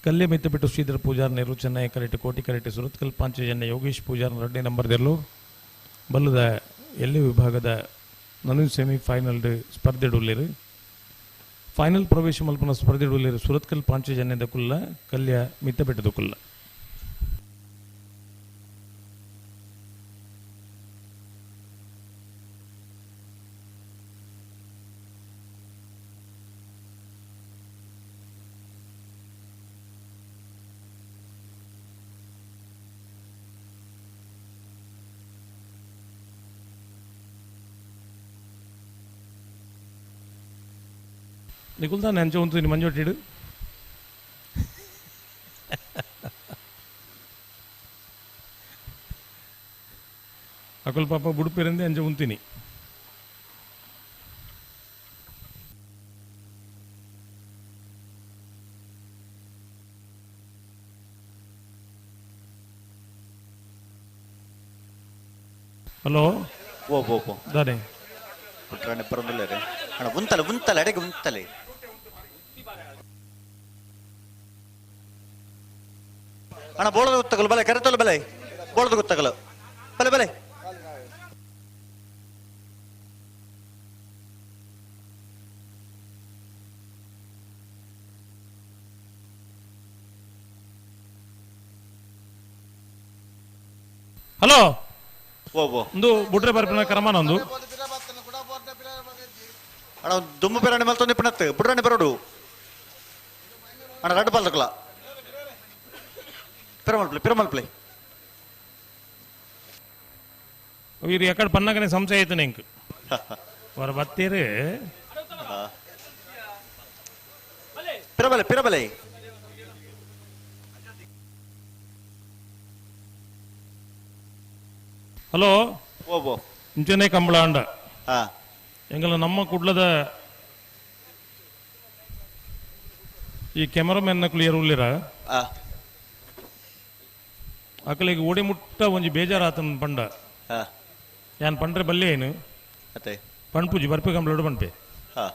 ಕಲ್ಯ ಮಿತ್ತು ಬಿಟ್ಟು ಶ್ರೀಧರ ಪೂಜಾರ್ ನೆರು ಚೆನ್ನೈ ಕರೆಕ್ಟ್ ಕೋಟಿ ಕರೆಕ್ಟ್ ಸುರತ್ಕಲ್ ಪಾಂಚಜನ್ಯ ಯೋಗೇಶ್ ಪೂಜಾರ್ 2 ನಂಬರ್ದಲ್ಲೂ ಬಲ್ಲದ ಎಲ್ಲಿ ವಿಭಾಗದ ನಾನು ಸೆಮಿಫೈನಲ್ ಸ್ಪರ್ಧೆಡುಲ್ಲಿರು ಫೈನಲ್ ಪ್ರವೇಶ ಮಲ್ಪನ ಸ್ಪರ್ಧೆಡುಲ್ಲಿರು ಸುರತ್ಕಲ್ ಪಾಂಚಜನ್ಯದ ಕುಲ್ಲ ಕಲ್ಯ ಮಿತ್ತ ಬಿಟ್ಟದ ಕುಲ್ಲ ನಿಕುಲ್ತಾ ನೆಂಚ ಉಂಟು ನಿಮ್ಮ ಮಂಜೊಟ್ಟಿಡು ಅಕಲ್ ಪಾಪ ಬುಡುಪಿರಂದೆ ಅಂಜ ಉಂತೀನಿ ಹಲೋ ಓ ಓ ಓ ದಾನೆ ಬಿಟ್ರಾಣೆ ಬರೋದಿಲ್ಲ ರೀ ಅಣ್ಣ ಉಂತಲೆ ಅಡೆಗೆ ಉಂತಲೆ ಅಣ್ಣ ಬೋಳದ ಗೊತ್ತಾಗಲ್ಲ ಬಲೆ ಕರೆತೊಲ್ಲ ಬಲೆ ಬೋಳದ ಗೊತ್ತಾಗಲ್ಲ ಬಲೆ ಬಲೆ ಹಲೋ ಓ ಓ ಒಂದು ಬುಟ್ರೆ ಬರ್ಪಿನ ಕ್ರಮನ ಒಂದು ಅಣ್ಣ ದುಮ್ಮು ಪೆರಾಣೆ ಮಲ್ತೊಂದು ಪಣತ್ ಬುಡ್ರಾಣೆ ಬರೋಡು ಅಣ್ಣ 2 ಪಾಲ್ತಕಲ ಪಿರಮಲ್ ಪ್ಲೇ వీరు ఎక్కడ పన్నాకనే సంశయ అయితే ఇంక వారు బత్తీరు ಪಿರಬಲೆ ಹಲೋ ಓ ಓ ಇಂಚನೆ ಕಂಬಳಾಂಡ ಹಾ ಎಂಗಲ ನಮ್ಮ ಕುಡ್ಲದ ಈ ಕೆಮರಾಮೆನ್ ಕ್ಲಿಯರ್ ಉಳ್ಳಿರ ಅಕಲಿಗೆ ಓಡಿ ಮುಟ್ಟ ಒಂಜಿ ಬೇಜಾರಾತನ ಪಂಡ ಯಾನ್ ಪಂಡ್ರೆ ಬಲ್ಲೆ ಏನು ಮತ್ತೆ ಪಣ್ಪುಜಿ ಬರ್ಪೆ ಕಂಪ್ಲೋಡ್ ಪಣ್ಪೆ ಹಾ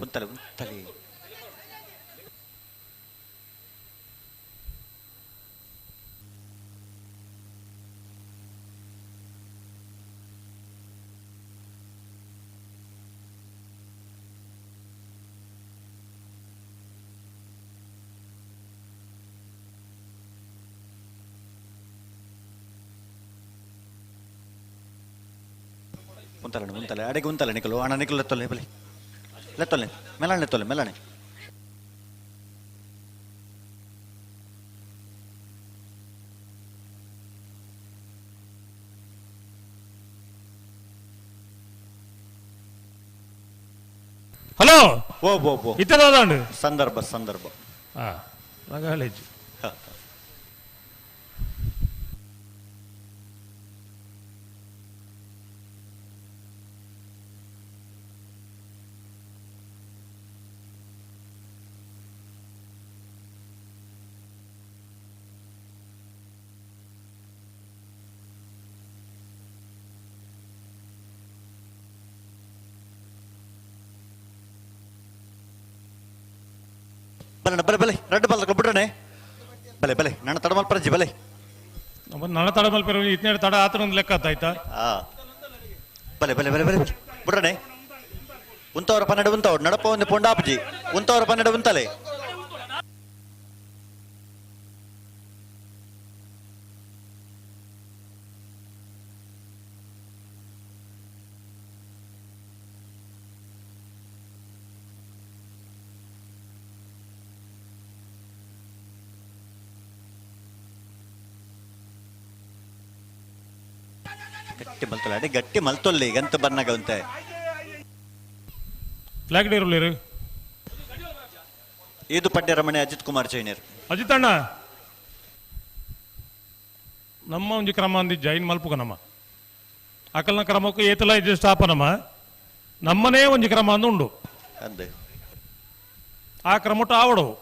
ಮುಂತಲೆ ಮುಂತಲೆ ಮುಂತಲೆ ಅಡೆಗೆ ಮುಂತಲೆ ನಿಕಲು ಅಣ್ಣ ನಿಕಲು ಲೆತ್ತೊಲೆ ಬಲೆ ಲೆತ್ತೊಲೆ ಮೆಲಾಣೆ ಲೆತ್ತೊಲೆ ಮೆಲಾಣೆ ಹಲೋ ಓ ಇತ್ತದ ಸಂದರ್ಭ ಕಾಲೇಜ್ ಬಲೆ ರಡ್ಡು ಬಾಲ್ ಬಿಡ್ರನೆ ಬಲೆ ನನ್ನ ತಡ ಮಲ್ಪರಜಿ ಬಲೆ ನನ್ನ ತಡ ಮಲ್ಪರ ಇತ್ನೇಳು ತಡ ಆತರ ಒಂದು ಲೆಕ್ಕ ಆಯ್ತಾ ಬಲೆ ಬಿಡ್ರನೆ ಉಂತವರ ಪನ್ನೆರಡು ಉಂತವ್ರು ನಡಪ ಒಂದು ಪೊಂಡಾಪಜಿ ಉಂತವರ ಪನ್ನೆರಡು ಉಂತಲೆ ಗಟ್ಟಿ ಮಲ್ತೊಲ್ಲಿ ಗಂತ ಬನ್ನಾಗ ಉಂತೆ ಫ್ಲಾಗ್ ಡೇರು ಇದು ಪಡ್ಡೆ ರಮಣೆ ಅಜಿತ್ ಕುಮಾರ್ ಚೈನರ್ ಅಜಿತ್ ಅಣ್ಣ ನಮ್ಮ ಒಂಜಿ ಕ್ರಮ ಅಂದಿ ಜೈನ್ ಮಲ್ಪುಗ ನಮ್ಮ ಅಕಲ್ನ ಕ್ರಮಕ್ಕೂ ಏತಲ ಇದು ಸ್ಥಾಪನಮ್ಮ ನಮ್ಮನೇ ಒಂಜಿ ಕ್ರಮ ಅಂದು ಉಂಡು ಅಂದೆ ಆ ಕ್ರಮಟ್ಟು ಆವಡವು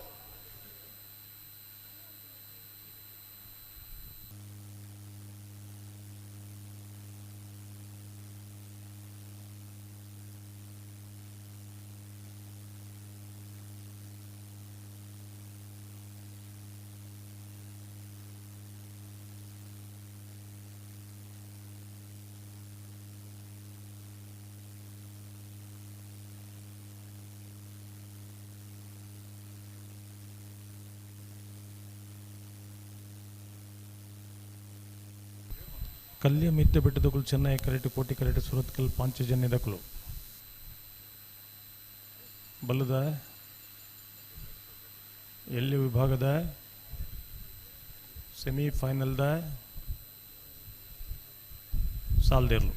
ಕಲ್ಯ ಮಿತ್ಯ ಬೆಟ್ಟದಕುಲು ಚೆನ್ನೈ ಕರೆಕ್ಟ್ ಕೋಟಿ ಕರೆಕ್ಟ್ ಸುರತ್ಕಲ್ ಪಾಂಚಜನ್ಯದಕುಲು ಬಲ್ಲದ ಎಲ್ಲಿ ವಿಭಾಗದ ಸೆಮಿಫೈನಲ್ದ ಸಾಲ್ದೇರ್ಲು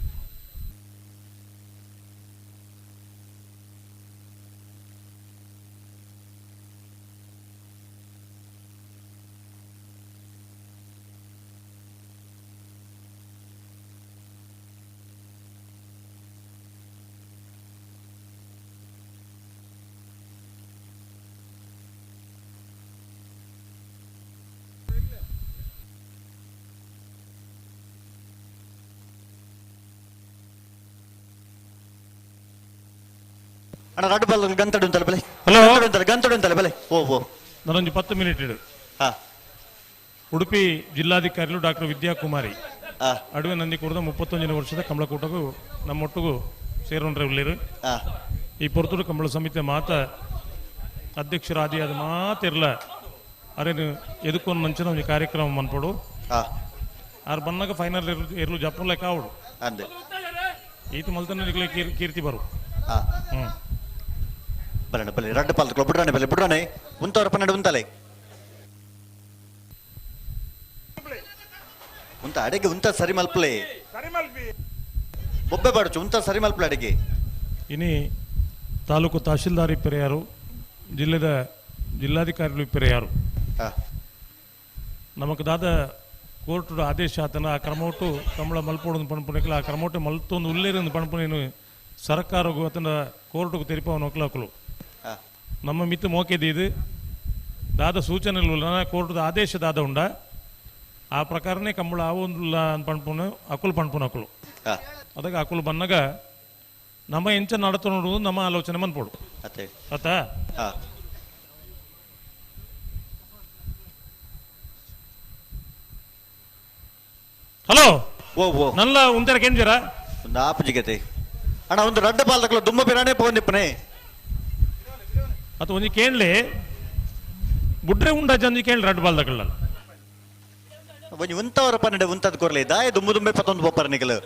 ಅಣ್ಣ ರಡ್ಡು ಬಾಲ್ ಗಂತಡು ಅಂತಲ್ಲ ಬಲೆ ಹಲೋ ಗಂತಡು ಅಂತಲ್ಲ ಬಲೆ ಓ ನಾನೊಂದು 10 ಮಿನಿಟ್ ಇಡು ಉಡುಪಿ ಜಿಲ್ಲಾಧಿಕಾರಿಗಳು ಡಾಕ್ಟರ್ ವಿದ್ಯಾಕುಮಾರಿ ಅಡುವೆ ನಂದಿಕೂರದ 31 ವರ್ಷದ ಕಂಬಳಕೂಟಗೂ ನಮ್ಮೊಟ್ಟಿಗೂ ಸೇರೋಣ್ರೆ ಉಳ್ಳೇರು ಈ ಪೊರ್ತುಡು ಕಂಬಳ ಸಮಿತಿ ಮಾತ ಅಧ್ಯಕ್ಷರಾದಿ ಅದು ಮಾತಿರ್ಲ ಅರೇನು ಎದುಕೊಂಡು ನಂಚಿನ ಒಂದು ಕಾರ್ಯಕ್ರಮ ಮನ್ಪಡು ಆರು ಬನ್ನಾಗ ಫೈನಲ್ ಇರ್ಲು ಜಪ್ಪಲೆ ಕಾವಡು ಅಂದೆ ಈತ ಮಲ್ತನ ಕೀರ್ತಿ ಬರು ಬಲೆ ರಡ್ಡು ಬಾಲ್ ಬಿಡ್ರಾನೆ ಉಂತವರ ಪನ್ನೆರಡು ಉಂತಲೆ ಉಂತ ಅಡೆಗೆ ಉಂತ ಸರಿ ಮಲ್ಪಲೆ ಬೊಬ್ಬೆ ಬಾಡಚು ಉಂತ ಸರಿ ಮಲ್ಪಲೆ ಅಡೆಗೆ ಇನಿ ತಾಲೂಕು ತಹಶೀಲ್ದಾರ್ ಇಪ್ಪರೆ ಯಾರು ಜಿಲ್ಲೆದ ಜಿಲ್ಲಾಧಿಕಾರಿಗಳು ಇಪ್ಪರೆ ಯಾರು ನಮಕ್ ದಾದ ಕೋರ್ಟ್ ಆದೇಶ ಆತನ ಆ ಕ್ರಮೋಟು ಕಂಬಳ ಮಲ್ಪೋಡು ಪಣಪುಣಿಕಲ ಆ ಕ್ರಮೋಟು ಮಲ್ತೊಂದು ಉಲ್ಲೇರಿಂದ ಪಣಪುನೇನು ಸರ್ಕಾರಗೂ ಆತನ ಕೋರ್ಟ್ಗೂ ತೆರಿಪವನು ಒಕ್ಲಾಕಲು ನಮ್ಮ ಮಿತ್ತು ಮೋಕೆದು ಇದು ದಾದ ಸೂಚನೆಗಳು ಕೋರ್ಟ್ದ ಆದೇಶ ದಾದ ಉಂಡ ಆ ಪ್ರಕಾರನೇ ಕಂಬಳ ಆವೊಂದುಲ್ಲ ಪಣ್ಪುನ ಅಕುಲು ಪಣ್ಪುನ ಅಕುಲು ಅದಕ್ಕೆ ಅಕುಲು ಬನ್ನಾಗ ನಮ್ಮ ಎಂಚ ನಡತ ನೋಡುವುದು ನಮ್ಮ ಆಲೋಚನೆ ಮನ್ಪೋಡು ಆತ ಹಲೋ ನಲ್ಲ ಉಂತರ ಕೇಂದ್ರ ಒಂದು ಆಪಜಿಗತೆ ಅಣ್ಣ ಒಂದು ರಡ್ಡ ಪಾಲ್ದಕ್ಕಲ್ಲ ದುಮ್ಮ ಬಿರಾಣೆ ಪೋಂದಿಪ್ಪನೆ ಅದು ಒಂಜಿ ಕೇಳಲಿ ಬುಡ್ರೆ ಉಂಡ ಜಂಜಿ ಕೇಳಿ ರಡ್ಡ ಪಾಲ್ದಕ್ಕಲ್ಲ ಒಂಜಿ ಉಂತವರ ಪನ್ನಡೆ ಉಂತದ ಕೊರ್ಲೆ ದಾಯ ದುಮ್ಮು ದುಂಬೆ ಪತ್ತೊಂದು ಬೊಪ್ಪರ ನಿಗಲು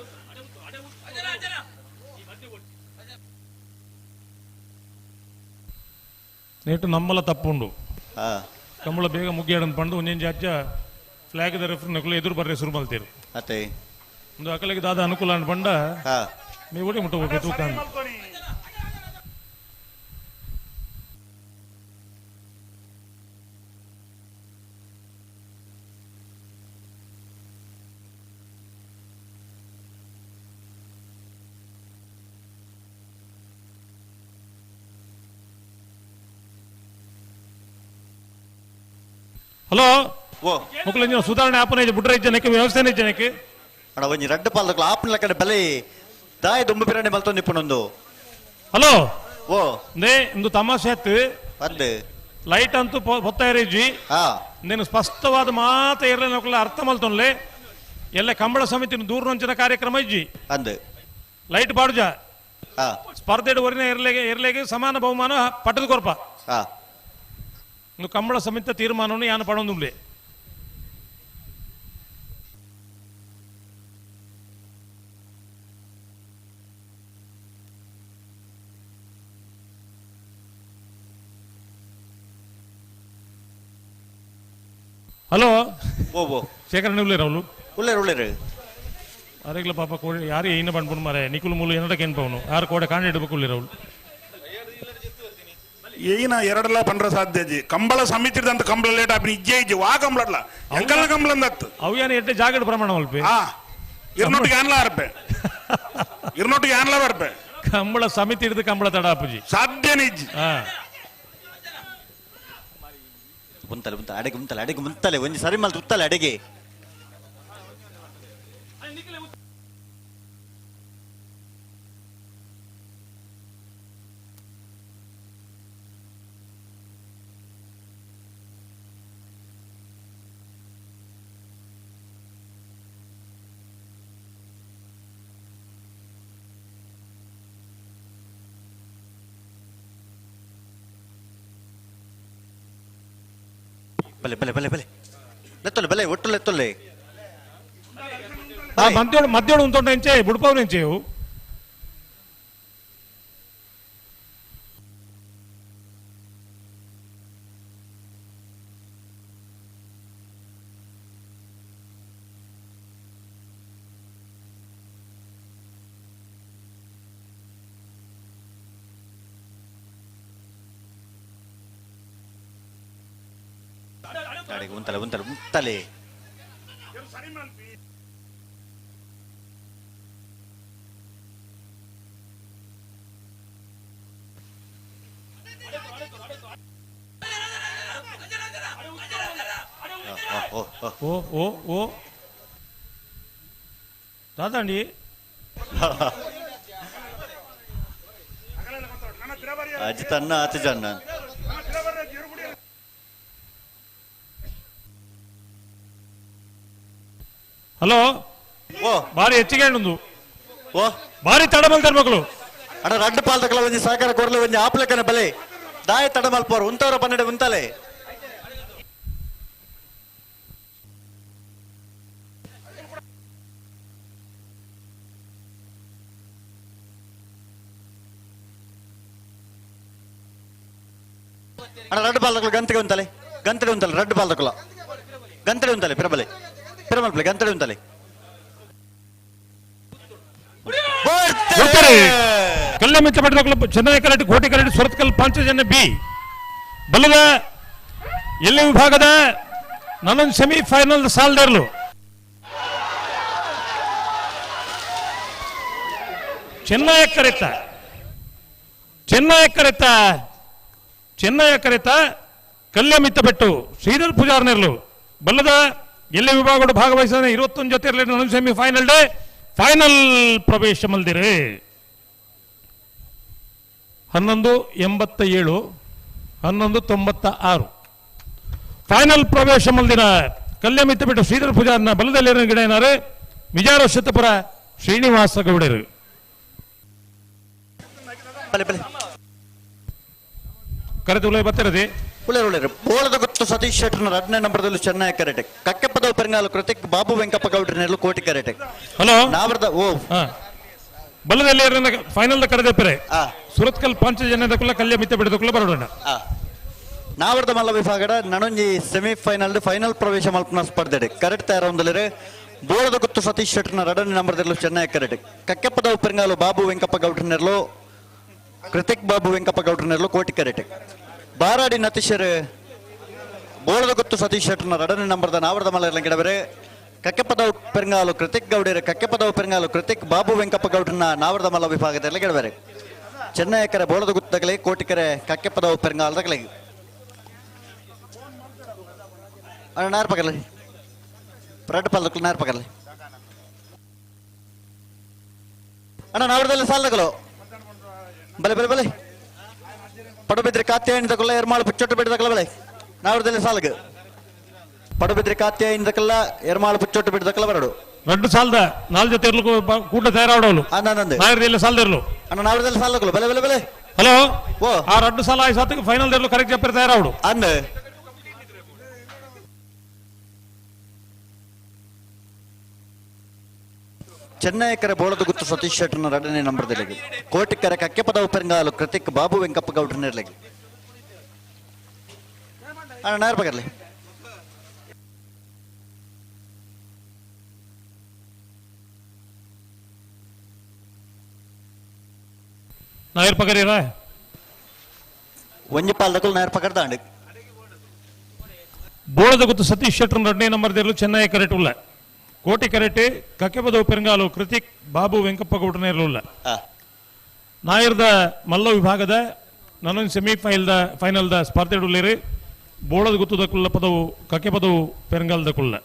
ನೇಟು ನಮ್ಮಲ ತಪ್ಪುಂಡು ಕಂಬಳ ಬೇಗ ಮುಗಿಯಾಡಂತ ಪಂಡು ಒಂಜಿ ಅಜ್ಜ ಫ್ಲಾಗ್ ದ ರೆಫರ್ ನಕಲು ಎದುರು ಬರ್ರೆ ಶುರು ಮಲ್ತೀರು ಅತ್ತೆ ಒಂದು ಅಕಲಿಗೆ ದಾದ ಅನುಕೂಲ ಅಂತ ಪಂಡ ಮೇ ಓಡಿ ಮುಟ್ಟಬೇಕು ತೂಕ ಹಲೋ ಮಕ್ಕಳು ಸುಧಾರಣೆ ಆಪನ ಬುಡ್ರ ಜನಕ್ಕೆ ವ್ಯವಸ್ಥೆನೇ ಜನಕ್ಕೆ ಅಣ್ಣ ಒಂಜಿ ರಡ್ಡ ಪಾಲ್ದಕ್ಕಲ್ಲ ಆಪನ ಕಡೆ ಬೆಲೆ ದಾಯ ದುಮ್ಮ ಬಿರಾಣೆ ಮಲ್ತೊಂದಿಪ್ಪನೊಂದು ಹಲೋ ನೇ ಒಂದು ತಮಾಷೆ ಆಯ್ತು ಅದೇ ಲೈಟ್ ಅಂತೂ ಹೊತ್ತಾಯಿರಿ ನೀನು ಸ್ಪಷ್ಟವಾದ ಮಾತ ಇರಲಿಲ್ಲ ಅರ್ಥ ಮಲ್ತೊನ್ಲೆ ಎಲ್ಲ ಕಂಬಳ ಸಮಿತಿ ದೂರನಂಚಿನ ಕಾರ್ಯಕ್ರಮ ಇಜ್ಜಿ ಅಂದೆ ಲೈಟ್ ಬಾಡುಜ ಸ್ಪರ್ಧೆ ವರಿನ ಇರ್ಲೆಗೆ ಸಮಾನ ಬಹುಮಾನ ಪಟ್ಟದ ಕೊರಪ ಕಂಬಳ ಸಮಿತಿ ತೀರ್ಮಾನವನ್ನು ಯಾನು ಪಡೊಂದುಂಡೆ ಹಲೋ ಶೇಖರ ಉಳ್ಳೇರ ಅವಳು ಉಳ್ಳೇರು ಅರೆಗ್ಲ ಪಾಪ ಕೋಡಿ ಯಾರು ಏನ ಬಂದ್ಬಿಡು ಮಾರೆ ನಿಕುಲು ಮೂಲು ಏನಡಕ್ಕೆ ಏನ್ಪವನು ಯಾರು ಕೋಡೆ ಕಾಂಡ ಇಡಬೇಕು ಉಳ್ಳೇರ ಅವಳು ಏನ ಎರಡಲ್ಲ ಪಂಡ್ರ ಸಾಧ್ಯಜಿ ಕಂಬಳ ಸಮಿತಿದಂತ ಕಂಬಳ ಲೇಟ್ ಆಪಿ ಇಜ್ಜೆ ಇಜ್ಜಿ ವಾ ಕಂಬಳಲ್ಲ ಎಂಕಲ್ನ ಕಂಬಳಂದತ್ತು ಅವು ಏನು ಎಟ್ಟೆ ಜಾಗದ ಪ್ರಮಾಣ ಅಲ್ಪೆ ಇರ್ನೊಟ್ಟಿಗೆ ಆನ್ಲ ಅರ್ಪೆ ಇರ್ನೊಟ್ಟಿಗೆ ಆನ್ಲ ಬರ್ಪೆ ಕಂಬಳ ಸಮಿತಿ ಹಿಡಿದು ಕಂಬಳ ತಡ ಅಪ್ಪುಜಿ ಸಾಧ್ಯನೇ ಇಜ್ಜಿ ಮುಂತಲೆ ಮುಂತಲೆ ಅಡೆಗೆ ಮುಂತಲೆ ಅಡೆಗೆ ಮುಂತಲೆ ಒಂಜಿ ಸರಿ ಮಲ್ತು ಉತ್ತಲೆ ಅಡೆಗೆ ಬಲೆ ಬಲೆ ಬಲೆ ಬಲೆ ಲೆತ್ತೊಲೆ ಬಲೆ ಒಟ್ಟು ಲೆತ್ತೊಲೆ ಮಧ್ಯೋಡು ಉಂಟು ಎಂಚೆ ಬುಡ್ಪವ್ರು ಎಂಚೆವು ಅಡೆಗೆ ಮುಂತಲೆ ಮುಂತಲೆ ಮುಂತಲೆ ಓ ದಾದಾಂಡಿ ಅಜ್ಜಿ ತನ್ನ ಆತ ಜನ್ನ ಹಲೋ ಬಾರಿ ಹೆಚ್ಚಿಗೆ ಬಾರಿ ತಡ ಮಲ್ತಾರ ಮಕ್ಕಳು ಅಣ್ಣ ರಡ್ಡು ಪಾಲ್ದಕ್ಕಲ್ಲ ಒಂಜಿ ಸಹಕಾರ ಕೊರ್ಲೆ ಒಂಜಿ ಆಪ್ಲೆಕ್ಕನ ಬಲೆ ದಾಯ ತಡ ಮಲ್ಪೋರು ಉಂತವರ ಪನ್ನಡೆ ಉಂತಲೆ ಅಣ್ಣ ರಡ್ಡು ಪಾಲ್ದಕ್ಕಲ್ಲ ಗಂತೆಗೆ ಉಂತಲೆ ಗಂತಡೆ ಉಂತಲೆ ರಡ್ಡು ಪಾಲ್ದಕ್ಕಲ್ಲ ಗಂತಡೆ ಉಂತಲೆ ಪಿರಬಲೆ ಪಿರಮಲ್ಪಲೆ ಗಂತಡೆ ಉಂತಲೆ ಕಲ್ಯ ಮಿಚ್ಚ ಪಟ್ಟದ ಚೆನ್ನೈ ಕರೆಕ್ಟ್ ಕೋಟೆ ಕರೆಕ್ಟ್ ಸುರತ್ಕಲ್ ಪಾಂಚಜನ್ಯ ಬಿ ಬಲ್ಲದ ಎಲ್ಲಿ ವಿಭಾಗದ ನಾನೊಂದು ಸೆಮಿಫೈನಲ್ ಸಾಲ್ದೇರ್ಲು ಚೆನ್ನೈ ಕರೆತ ಕಲ್ಯ ಮಿತ್ತ ಬೆಟ್ಟು ಶ್ರೀಧರ್ ಪೂಜಾರ್ ನೆರ್ಲು ಬಲ್ಲದ ಎಲ್ಲ ವಿಭಾಗಗಳು ಭಾಗವಹಿಸಿದ 21 ಜೊತೆ ಇರಲಿ ಸೆಮಿಫೈನಲ್ ಡೇ ಫೈನಲ್ ಪ್ರವೇಶ ಮಲ್ದಿರೆ 1187 1196 ಫೈನಲ್ ಪ್ರವೇಶ ಮಲ್ದಿನ ಕಲ್ಯಾಮಿತ್ತ ಬಿಟ್ಟು ಶ್ರೀಧರ ಪೂಜಾರನ ಬಲದಲ್ಲಿರೋ ಗಿಡ ಏನಾರು ವಿಜಾರ ಶತಪುರ ಶ್ರೀನಿವಾಸ ಗೌಡರು ಕರೆದು ಬರ್ತಿರದೆ ಉಳ್ಳೇರು ಬೋಳದ ಗೊತ್ತು ಸತೀಶ್ ಶೆಟ್ಟರ್ನ 2ನೇ ನಂಬರ್ದಲ್ಲಿ ಚೆನ್ನೈ ಕರೆಟೆ ಕಕ್ಕೆಪ್ಪದ ಪೆರಂಗಾಲು ಕೃತಿಕ್ ಬಾಬು ವೆಂಕಪ್ಪ ಗೌಡ್ರನೆರಲು ಕೋಟಿ ಕರೆಟೆ ಹಲೋ ನಾವರ್ದ ಓ ಬಲದಲ್ಲಿ ಫೈನಲ್ ಕರೆದಪ್ಪರೆ ಸುರತ್ಕಲ್ ಪಂಚಜನ ಕಲ್ಯ ಮಿತ್ತ ಬಿಡದಕ್ಕೂ ಬರೋಣ ನಾವರ್ದ ಮಲ್ಲ ವಿಭಾಗದ ನನೊಂಜಿ ಸೆಮಿಫೈನಲ್ ಫೈನಲ್ ಪ್ರವೇಶ ಮಲ್ಪನ ಸ್ಪರ್ಧೆ ಕರೆಕ್ಟ್ ತಯಾರೊಂದಲಿರೆ ಬೋಳದ ಗೊತ್ತು ಸತೀಶ್ ಶೆಟ್ಟರ್ನ 2ನೇ ನಂಬರ್ದಲ್ಲಿ ಚೆನ್ನೈ ಕರೆಟೆ ಕಕ್ಕೆಪ್ಪದ ಪೆರಂಗಾಲು ಬಾಬು ವೆಂಕಪ್ಪ ಗೌಡ್ರನೆರಲು ಕೃತಿಕ್ ಬಾಬು ವೆಂಕಪ್ಪ ಗೌಡ್ರನೆರಲು ಕೋಟಿ ಕರೆಟೆ ಬಾರಾಡಿ ನತೀಶರ್ ಬೋಳದ ಗೊತ್ತು ಸತೀಶ್ ಶೆಟ್ಟರ್ನ 2ನೇ ನಂಬರ್ದ ನಾವರ್ದ ಮಲ್ಲ ಗಿಡವರೆ ಕಕ್ಕೆಪ್ಪದವು ಪೆರಂಗಾಲು ಕೃತಿಕ್ ಗೌಡರೆ ಕಕ್ಕೆಪ್ಪದವು ಪೆರಂಗಾಲು ಕೃತಿಕ್ ಬಾಬು ವೆಂಕಪ್ಪ ಗೌಡ್ರನ್ನ ನಾವರ್ದ ಮಲ್ಲ ವಿಭಾಗದಲ್ಲಿ ಗೆಡಬೇರೆ ಚೆನ್ನೈಕರೆ ಬೋಳದ ಗುತ್ತಗಲಿ ಕೋಟಿಕರೆ ಕಕ್ಕೆಪ್ಪದವು ಪೆರಂಗಾಲದಗಲಿ ನಾರ್ಪಗಲಿ ಬ್ರೆಡ್ ಪಲ್ದಕ್ಕಲು ನಾರ್ಪಗಲಿ ಅಣ್ಣ ನಾವರ್ದಲ್ಲಿ ಸಾಲದಗಲು ಬಲೆ ಬಲೆ ಬಲೆ ಪಡುಬಿದ್ರಿ ಕಾತ್ಯಾಯನಿದಕ್ಕಲ್ಲ ಎರ್ಮಾಳು ಪುಚ್ಚೊಟ್ಟು ಬಿಡದಕ್ಕಲ್ಲ ಬಲೆ ನಾವರ್ದಲ್ಲಿ ಸಾಲಗ ಪಡುಬಿದ್ರಿ ಕಾತ್ಯಾಯನಿದಕ್ಕಲ್ಲ ಎರ್ಮಾಳು ಪುಚ್ಚೊಟ್ಟು ಬಿಡದಕ್ಕಲ್ಲ ಬರಡು ரெண்டு சால்த 4 ಜೊತೆ ಇರ್ಲಿಕ್ಕೆ ಕೂಟ ತಯಾರಾಡೋಲು ಆನಂದ ನಾಯರ್ದಲ್ಲಿ ಸಾಲ್ದಿರ್ಲು ಅಣ್ಣ ನಾವರ್ದಲ್ಲಿ ಸಾಲದಕ್ಕಲ್ಲ ಬಲೆ ಬಲೆ ಬಲೆ ಹಲೋ ಓ ಆ 2 ಸಾಲ ಆಯ್ತು ಸತ್ತಿಗೆ ಫೈನಲ್ ಇರ್ಲು ಕರೆಕ್ಟ್ చెప్పారు ತಯಾರಾಡು ಅಂದ ಚೆನ್ನೈಕರ ಬೋಳದ ಗುತ್ತು ಸತೀಶ್ ಶೆಟ್ಟರ್ನ 2ನೇ ನಂಬರ್ದಲ್ಲಿ ಕೋಟಿಕರ ಕಕ್ಕೆಪದವು ಪೆರಂಗಾಲು ಕೃತಿಕ್ ಬಾಬು ವೆಂಕಪ್ಪ ಗೌಡ್ರನಿರ್ಲಿ ಅಣ್ಣ ನಾರ್ಪಗರ್ಲಿ ನಾಯರ್ ಪಗರೀರ ಒಂಜಿ ಪಾಲ್ದಕ್ಕಲು ನಾಯರ್ ಪಗರ್ದಾಂಡ್ ಬೋಳದ ಗುತ್ತು ಸತೀಶ್ ಶೆಟ್ಟರ್ 2ನೇ ನಂಬರ್ದಲ್ಲಿ ಚೆನ್ನೈ ಕರೆಕ್ಟ್ ಉಲ್ಲ ಕೋಟಿ ಕರೆಕ್ಟ್ ಕಕ್ಕೆಪದವು ಪೆರಂಗಾಲು ಕೃತಿಕ್ ಬಾಬು ವೆಂಕಪ್ಪ ಗೌಡ್ರನಿರ್ಲ ನಾಯರ್ದ ಮಲ್ಲ ವಿಭಾಗದ ನಾನೊಂದು ಫೈನಲ್ದ ಸ್ಪರ್ಧೆ ಉಳ್ಳೇರಿ ಬೋಳದ ಗುತ್ತುದಕ್ಕುಲ್ಲ ಪದವು ಕಕ್ಕೆಪದವು ಪೆರಂಗಾಲದಕ್ಕುಲ್ಲ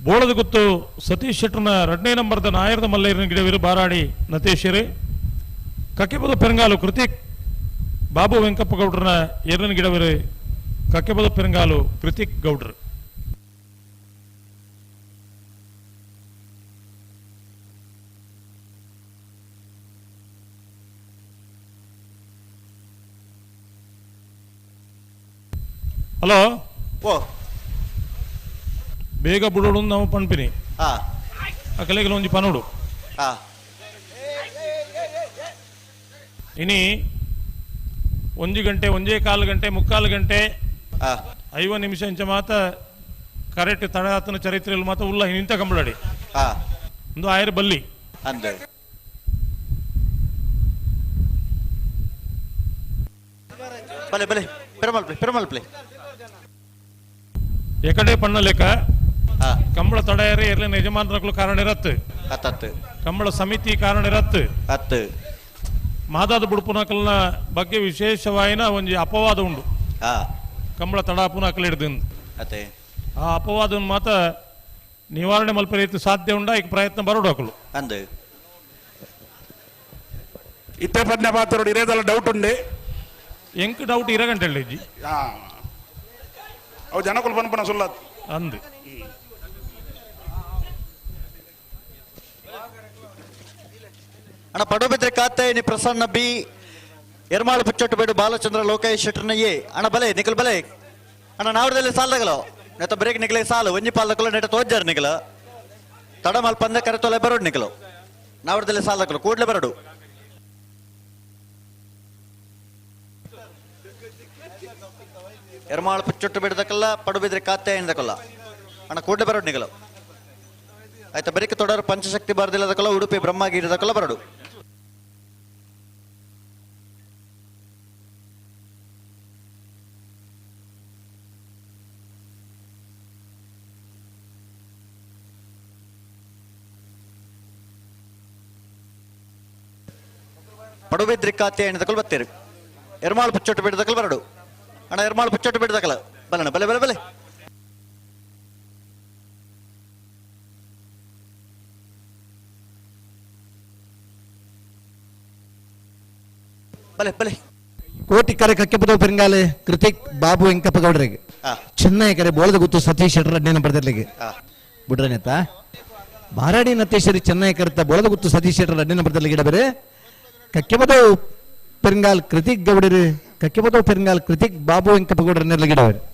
ಬೋಳದ ಗುತ್ತು ಸತೀಶ್ ಶೆಟ್ಟರ್ನ 2ನೇ ನಂಬರ್ದ ನಾಯರ್ದ ಮಲ್ಲೇರಿನ ಗಿಡವಿರು ಬಾರಾಡಿ ನತೇಶರು ಕಕ್ಕೆಪದ ಪೆರಂಗಾಲು ಕೃತಿಕ್ ಬಾಬು ವೆಂಕಪ್ಪ ಗೌಡ್ರನ 2ನೇ ಗಿಡವಿರು ಕಕ್ಕೆಪದ ಪೆರಂಗಾಲು ಕೃತಿಕ್ ಗೌಡ್ರು ಹಲೋ ಓ ಬೇಗ ಬಿಡೋಡು ನಾವು ಪನ್ಪಿನಿ ಆ ಕಲೆಗೆ ಒಂಜಿ ಪನೋಡು ಆ ಇನಿ 1 ಗಂಟೆ 1.25 ಗಂಟೆ 3/4 ಗಂಟೆ 5 ನಿಮಿಷ ಇಂಚ ಮಾತ ಕರೆಕ್ಟ್ ತಡಾತನ ಚರಿತ್ರೆಯಲ್ಲಿ ಮಾತ ಉಲ್ಲ ನಿಂತ ಕಂಬಳಡಿ ಒಂದು ಆಯರ್ ಬಲ್ಲಿ ಅಂದೆ ಬಲೆ ಬಲೆ ಪೆರಮಲ್ ಪ್ಲೇ ಎಕಡೆ ಪಣ್ಣ ಲೆಕ್ಕ ಕಂಬಳ ತಡೆಯರೆ ಎರ್ಲಿನ ಯಜಮಾನರಕ್ಕೂ ಕಾರಣ ಇರತ್ತೆ ಕಂಬಳ ಸಮಿತಿ ಕಾರಣ ಇರತ್ತೆ ಮಾದಾದ ಬುಡುಪುನಕಲ್ನ ಬಗ್ಗೆ ವಿಶೇಷವಾಯಿನ ಒಂದು ಅಪವಾದ ಉಂಡು ಕಂಬಳ ತಡಾಪುನಕಲ್ ಹಿಡ್ದಿಂದ ಆ ಅಪವಾದ ಮಾತ ನಿವಾರಣೆ ಮಲ್ಪ ರೀತಿ ಸಾಧ್ಯ ಉಂಡ ಈಗ ಪ್ರಯತ್ನ ಬರೋಡು ಹಾಕಲು ಅಂದೆ ಇತ್ತೆ ಪದ್ನ ಪಾತ್ರೋಡು ಇರೇದಲ್ಲ ಡೌಟ್ ಉಂಡೆ ಎಂಕ್ ಡೌಟ್ ಇರಗಂಟೆ ಹೇಳಿ ಅವು ಜನಕುಲು ಪನ್ಪನ ಸುಳ್ಳತ್ ಅಂದು ಅಣ್ಣ ಪಡುಬಿದ್ರೆ ಕಾತ್ಯಾಯನಿ ಪ್ರಸನ್ನ ಬಿ ಎರ್ಮಾಳು ಪುಚ್ಚೊಟ್ಟು ಬೇಡು ಬಾಲಚಂದ್ರ ಲೋಕೇಶ್ ಶೆಟ್ಟರ್ನ ಎ ಅಣ್ಣ ಬಲೆ ನಿಖಲ್ ಬಲೆ ಅಣ್ಣ ನಾವಡದಲ್ಲಿ ಸಾಲದಗಲು ನೆತ್ತ ಬ್ರೇಕ್ ನಿಖಲೆ ಸಾಲು ಒಂಜಿ ಪಾಲ್ದಕ್ಕಲು ನೆಟ್ಟ ತೋಜ್ಜಾರ ನಿಖಲ ತಡ ಮಲ್ಪಂದೆ ಕರೆ ತೊಲೆ ಬರೋಡು ನಿಖಲು ನಾವಡದಲ್ಲಿ ಸಾಲದಗಲು ಕೂಡ್ಲೆ ಬರೋಡು ಎರ್ಮಾಳು ಪುಚ್ಚೊಟ್ಟು ಬಿಡದಕ್ಕಲ್ಲ ಪಡುಬಿದ್ರೆ ಕಾತ್ಯಾಯನಿದಕ್ಕಲ್ಲ ಅಣ್ಣ ಕೂಡ್ಲೆ ಬರೋಡು ನಿಖಲು ಆಯ್ತಾ ಬರೀಕ್ ತೊಡರು ಪಂಚಶಕ್ತಿ ಬಾರದಿಲ್ಲದಕ್ಕಲ್ಲ ಉಡುಪಿ ಬ್ರಹ್ಮಗಿರಿದಕ್ಕಲ್ಲ ಬರೋಡು ಪಡುಬಿದ್ರಿ ಕಾತ್ಯಾಯನಿದಕ್ಕಲ್ಲ ಬತ್ತೇರು ಎರ್ಮಾಳು ಪುಚ್ಚೊಟ್ಟು ಬಿಡದಕ್ಕಲ್ಲ ಬರೋಡು ಅಣ್ಣ ಎರ್ಮಾಳು ಪುಚ್ಚೊಟ್ಟು ಬಿಡದಕ್ಕಲ್ಲ ಬಲಣ್ಣ ಬಲೆ ಬಲೆ ಬಲೆ ಬಲೆ ಬಲೆ ಕೋಟಿಕರೆ ಕಕ್ಕೆಪದ ಪೆರಿಂಗಾಲೆ ಕೃತಿಕ್ ಬಾಬು ವೆಂಕಪ್ಪ ಗೌಡರಿಗೆ ಆ ಚೆನ್ನೈ ಕರೆ ಬೋಳದ ಗುತ್ತು ಸತೀಶ್ ಶೆಟ್ಟರ್ ಅಡ್ಡೇನ ಬರ್ದಿರ್ಲಿಕ್ಕೆ ಆ ಬಿಡ್ರನೇತ ಮಾರಾಡಿ ನತ್ತೇಶ್ವರಿ ಚೆನ್ನೈ ಕರೆತ ಬೋಳದ ಗುತ್ತು ಸತೀಶ್ ಶೆಟ್ಟರ್ ಅಡ್ಡೇನ ಬರ್ದಿರ್ಲಿಕ್ಕೆ ಇಡಬೇರೆ ಕಕ್ಕೆಪದ ಪೆರಿಂಗಾಲ್ ಕೃತಿಕ್ ಗೌಡರು ಕಕ್ಕೆಪದ ಪೆರಿಂಗಾಲ್ ಕೃತಿಕ್ ಬಾಬು ವೆಂಕಪ್ಪ ಗೌಡರ ನೆರಲಿಗೆ ಇಡಬೇರೆ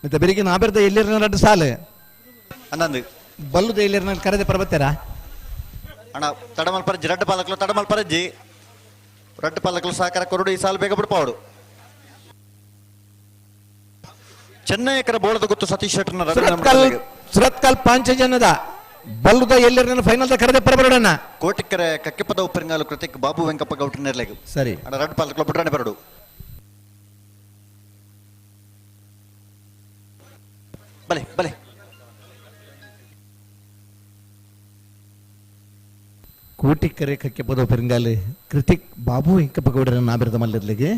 ಮತ್ತೆ ಬೆಳಿಗ್ಗೆ ನಾಬೆರ್ದ ಎಲ್ಲಿರ ಎರಡು ಸಾಲು ಅನ್ನಂದು ಬಲ್ಲುದ ಎಲ್ಲಿರ ಕರೆದೆ ಪರ್ಬತ್ತಾರ ಅಣ್ಣ ತಡಮಲ್ ಪರಜ್ಜಿ ರಡ್ಡು ಪಾಲಕಲು ತಡಮಲ್ ಪರಜ್ಜಿ ರಡ್ಡು ಪಾಲಕಲು ಸಹಕಾರ ಕೊರಡು ಈ ಸಾಲು ಬೇಗ ಬಿಡ್ಪಾವಡು ಚೆನ್ನೈಕರ ಬೋಳದ ಗುತ್ತು ಸತೀಶ್ ಶೆಟ್ಟರ್ನ ಸುರತ್ಕಲ್ ಪಾಂಚ ಜನದ ಬಲ್ಲುದ ಎಲ್ಲಿರ ಫೈನಲ್ ಕರೆದೆ ಪರಬರೋಣ ಕೋಟಿಕರೆ ಕಕ್ಕೆಪದ ಉಪ್ಪರಿಂಗಾಲು ಕೃತಿಕ್ ಬಾಬು ವೆಂಕಪ್ಪ ಗೌಡ್ರ ನೆರಲೆಗೆ ಸರಿ ಅಣ್ಣ ರಡ್ಡು ಪಾಲಕಲು ಬಿಡ್ರಾಣೆ ಬರಡು ಬಲೆ ಬಲೆ ಕೋಟಿಕರೆ ಕಕ್ಕೆಪದ ಪೆರಿಂಗಾಲೆ ಕೃತಿಕ್ ಬಾಬು ವೆಂಕಪ್ಪ ಗೌಡರ ನಾಬಿರದ ಮಲ್ಲಿರ್ಲಿಗೆ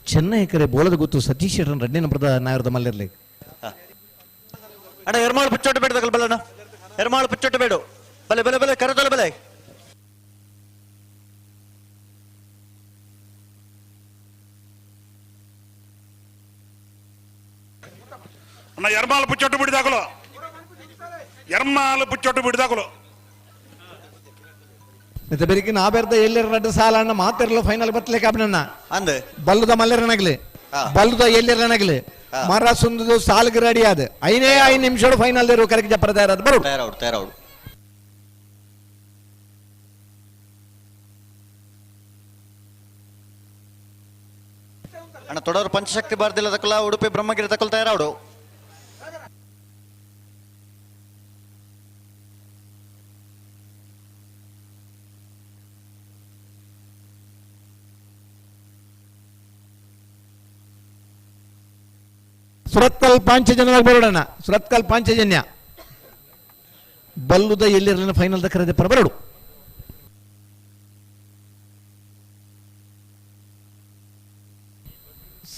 ಚೆನ್ನೈ ಕರೆ ಬೋಳದ ಗುತ್ತು ಸತೀಶ್ ಶೆಟ್ಟರ್ ರೆಡ್ಡಿ ನಂಬರದ ನಾಯರದ ಮಲ್ಲಿರ್ಲಿಗೆ ಅಣ್ಣ ಎರ್ಮಾಳು ಪುಚ್ಚೋಟು ಬೇಡ ತಗಲ್ ಬಲ್ಲಣ್ಣ ಎರ್ಮಾಳು ಪುಚ್ಚೋಟು ಬೇಡು ಬಲೆ ಬಲೆ ಬಲೆ ಕರೆದಲ್ಲ ಬಲೆ ಅಣ್ಣ ಎರ್ಮಾಲು ಪುಚ್ಚೊಟ್ಟು ಬಿಡಿದಾಕಲು ಎರ್ಮಾಲು ಪುಚ್ಚೊಟ್ಟು ಬಿಡಿದಾಕಲು ಮತ್ತೆ ಬೆಳಿಗ್ಗೆ ನಾಬೆರ್ದ ಎಲ್ಲಿರ ಎರಡು ಸಾಲ ಅಣ್ಣ ಮಾತಿರಲು ಫೈನಲ್ ಬತ್ತಲಿಕ್ಕೆ ಅಬ್ಬನಣ್ಣ ಅಂದೆ ಬಲ್ಲುದ ಮಲ್ಲಿರನಾಗ್ಲಿ ಬಲ್ಲುದ ಎಲ್ಲಿರನಾಗ್ಲಿ ಮರ ಸುಂದದು ಸಾಲ್ಗೆ ರೆಡಿ ಆದ 5 ನಿಮಿಷ ಫೈನಲ್ ಇರೋ ಕರೆಕ್ಟ್ ಜಪ್ಪರ ತಯಾರಾದ ಬರು ತಯಾರೌಡು ಅಣ್ಣ ತೊಡೋರು ಪಂಚಶಕ್ತಿ ಬಾರ್ದಿಲ್ಲ ತಕೊಲ್ಲ ಉಡುಪಿ ಬ್ರಹ್ಮಗಿರಿ ತಕೊಲ್ ತಯಾರೌಡು ಸುರತ್ಕಲ್ ಪಾಂಚಜನ್ಯವಾಗಿ ಬರೋಣ ಸುರತ್ಕಲ್ ಪಾಂಚಜನ್ಯ ಬಲ್ಲುದ ಎಲ್ಲಿರಲಿನ ಫೈನಲ್ ಕರೆದೆ ಪರಬರಡು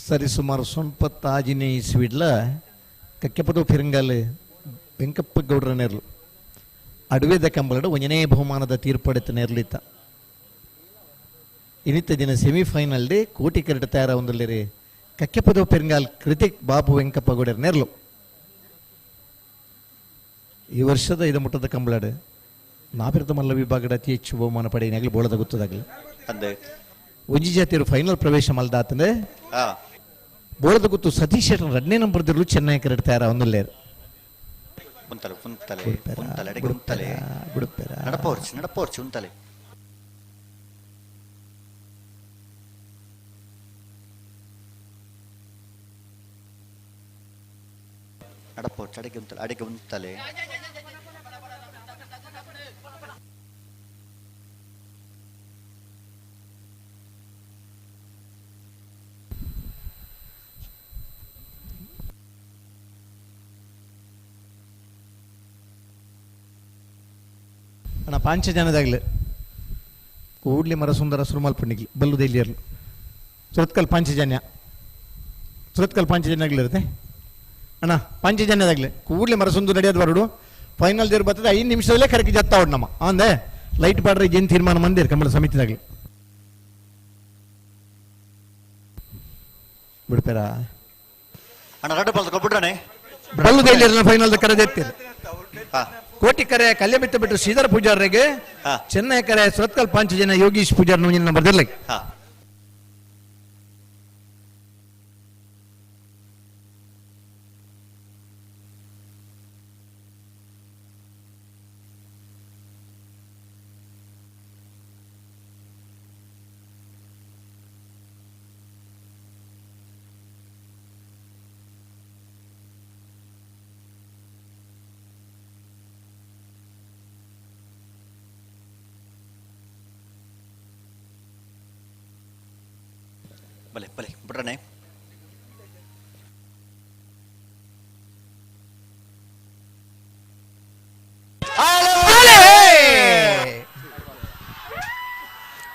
ಸರಿ ಸುಮಾರು ಸೊಂಪತ್ತು ಆಜಿನೇ ಇಸ್ವಿಡ್ಲ ಕಕ್ಕೆಪದ ಫಿರಂಗಾಲೆ ವೆಂಕಪ್ಪ ಗೌಡ್ರ ನೆರಲು ಅಡವೇದ ಕಂಬಳಡು ಒಂಜನೇ ಬಹುಮಾನದ ತೀರ್ಪಡೆತ ನೆರಲಿತ್ತ ಇನ್ನಿತ್ತ ದಿನ ಸೆಮಿಫೈನಲ್ ಡೇ ಕೋಟಿ ಕರಡು ತಯಾರ ಒಂದಲ್ಲಿರಿ ಕಕ್ಕೆಪದ ಪೆರಿಂಗಾಲ್ ಕೃತಿಕ್ ಬಾಬು ವೆಂಕಪ್ಪ ಗೌಡರ ನೆರಲು ಈ ವರ್ಷದ ಇದು ಮುಟ್ಟದ ಕಂಬಳಡು ನಾಬಿರದ ಮಲ್ಲ ವಿಭಾಗದ ಅತಿ ಹೆಚ್ಚು ಬಹುಮಾನ ಪಡೆಯನಾಗಲಿ ಬೋಳದ ಗೊತ್ತದಾಗಲಿ ಒಂಜಿ ಜಾತಿಯರು ಫೈನಲ್ ಪ್ರವೇಶ ಮಲ್ದಾತಂದ್ರೆ ಬೋಳದ ಗೊತ್ತು ಸತೀಶ್ ಶೆಟ್ಟರ್ 2ನೇ ನಂಬರ್ದಿರ್ಲು ಚೆನ್ನೈ ಕರಡು ತಯಾರ ಒಂದಲ್ಲೇರು ನಡಪೋರ್ಚು ಉಂಟಲೆ ನಡಪೋರ್ಚು ಅಡಿಗೆ ಉಂಟಲೆ ಅಣ್ಣ ಪಾಂಚ ಜನದಾಗಲಿ ಕೂಡ್ಲಿ ಮರ ಸುಂದರ ಸುರುಮಲ್ಪಣ್ಣಿಗೆ ಬಲ್ಲುದ ಇಲ್ಲಿಯರ್ಲು ಸುರತ್ಕಲ್ ಪಾಂಚಜನ್ಯಾಗ್ಲಿರುತ್ತೆ ಅಣ್ಣ ಪಾಂಚಜನ್ಯದಾಗಲಿ ಕೂಡ್ಲಿ ಮರ ಸುಂದರ ನಡೆಯೋದು ಬರೋಡು ಫೈನಲ್ ದೇರ್ ಬರ್ತದೆ 5 ನಿಮಿಷದಲ್ಲೇ ಕರೆಕ್ಟ್ ಜತ್ತ ಹೊಡ್ ನಮ್ಮ ಅಂದೆ ಲೈಟ್ ಪಾಡ್ರೆ ಏನು ತೀರ್ಮಾನ ಮಂದಿರ್ ಕಮಲ ಸಮಿತಿದಾಗಲಿ ಬಿಡ್ಪೇರ ಅಣ್ಣ ರಡ್ಡು ಪಾಲ್ದ ಕೊಟ್ಬಿಡ್ರಾನೆ ಬಲ್ಲುದ ಇಲ್ಲಿಯರ್ಲ ಫೈನಲ್ ಕರೆದೆತ್ತೀರಿ ಕೋಟಿ ಕರೆ ಕಲ್ಯ ಬಿಟ್ಟು ಬಿಟ್ಟು ಶ್ರೀಧರ ಪೂಜಾರಿಗೆ ಚೆನ್ನೈ ಕರೆ ಸುರತ್ಕಲ್ ಪಾಂಚಜನ್ಯ ಯೋಗೀಶ್ ಪೂಜಾರ್ ನಂಬರ್ದಿರ್ಲಿ ಬಲೆ ಬಲೆ ಬಿಡ್ರನೆ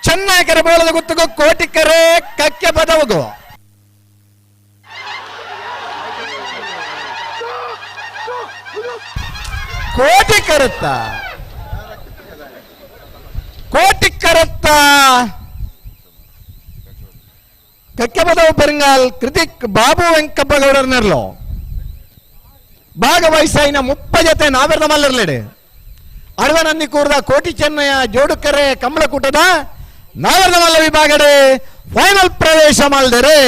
ಚೆನ್ನೈ ಕರೆ ಬೋಳದ ಗುತ್ತಗೋ ಕೋಟಿ ಕರೆ ಕಕ್ಕೆ ಬದವಗೋ ಕೋಟಿ ಕರುತ್ತ ಕಕ್ಕೆಪದವು ಪೆರಿಂಗಾಲ್ ಕೃತಿಕ್ ಬಾಬು ವೆಂಕಪ್ಪಗೌಡರ್ನೆರ್ಲು ಭಾಗವಹಿಸಾಯಿನ 30 ಜೊತೆ ನಾವೆರ್ದ ಮಲ್ಲರ್ಲೆಡೆ ಅಡವನಂದಿ ಕೂರ್ದ ಕೋಟಿ ಚೆನ್ನಯ್ಯ ಜೋಡುಕೆರೆ ಕಂಬಳಕೂಟದ ನಾವೆರ್ದ ಮಲ್ಲ ವಿಭಾಗಡೆ ಫೈನಲ್ ಪ್ರವೇಶ ಮಾಡಿದರೆ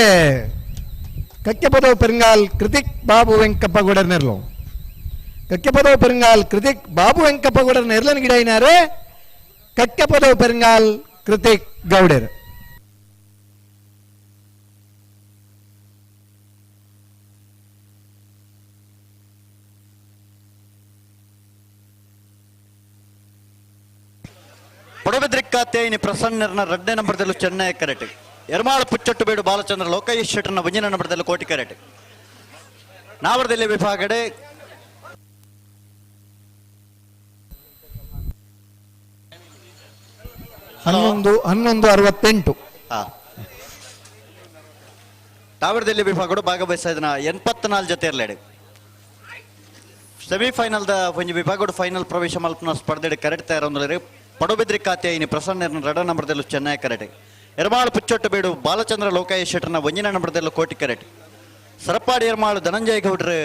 ಕಕ್ಕೆಪದವು ಪೆರಿಂಗಾಲ್ ಕೃತಿಕ್ ಬಾಬು ವೆಂಕಪ್ಪಗೌಡರ್ನೆರ್ಲು ಕಕ್ಕೆಪದವು ಪೆರಿಂಗಾಲ್ ಕೃತಿಕ್ ಬಾಬು ವೆಂಕಪ್ಪಗೌಡರ್ ನೆರ್ಲನ್ ಗಿಡ ಐನಾರೆ ಕಕ್ಕೆಪದವು ಪೆರಿಂಗಾಲ್ ಕೃತಿಕ್ ಗೌಡರ್ ಪಡುಬಿದ್ರಿಕ್ಕಾತೇಯಿನಿ ಪ್ರಸನ್ನರ್ನ 2ನೇ ನಂಬರ್ದಲ್ಲೂ ಚೆನ್ನೈ ಕರೆಟ್ ಎರ್ಮಾಳು ಪುಚ್ಚೊಟ್ಟು ಬೇಡು ಬಾಲಚಂದ್ರ ಲೋಕೇಶ್ ಶೆಟ್ಟರ್ನ 1ನೇ ನಂಬರ್ದಲ್ಲೂ ಕೋಟಿ ಕರೆಟ್ ನಾವರದಲ್ಲಿ ವಿಭಾಗಡೆ ಹನ್ನೊಂದು 68 ನಾವರದಲ್ಲಿ ವಿಭಾಗಡು ಭಾಗವಹಿಸಿದ 84 ಜೊತೆ ಇರಲೇಡೆ ಸೆಮಿಫೈನಲ್ದ ಒಂಜಿ ವಿಭಾಗಡು ಫೈನಲ್ ಪ್ರವೇಶ ಮಲ್ಪನ ಸ್ಪರ್ಧೆಡೆ ಕರೆಟ್ ತಯಾರೊಂದರೆ ಪಡುಬಿದ್ರಿ ಖಾತೆಯಿನಿ ಪ್ರಸನ್ನರ್ನ 2ನೇ ನಂಬರ್ದಲ್ಲೂ ಚೆನ್ನೈ ಕರೆಟ್ ಎರ್ಮಾಳು ಪುಚ್ಚೊಟ್ಟು ಬೇಡು ಬಾಲಚಂದ್ರ ಲೋಕೇಶ್ ಶೆಟ್ಟರ್ನ 1ನೇ ನಂಬರ್ದಲ್ಲೂ ಕೋಟಿ ಕರೆಟ್ ಸರಪಾಡಿ ಎರ್ಮಾಳು ಧನಂಜಯ ಗೌಡ್ರು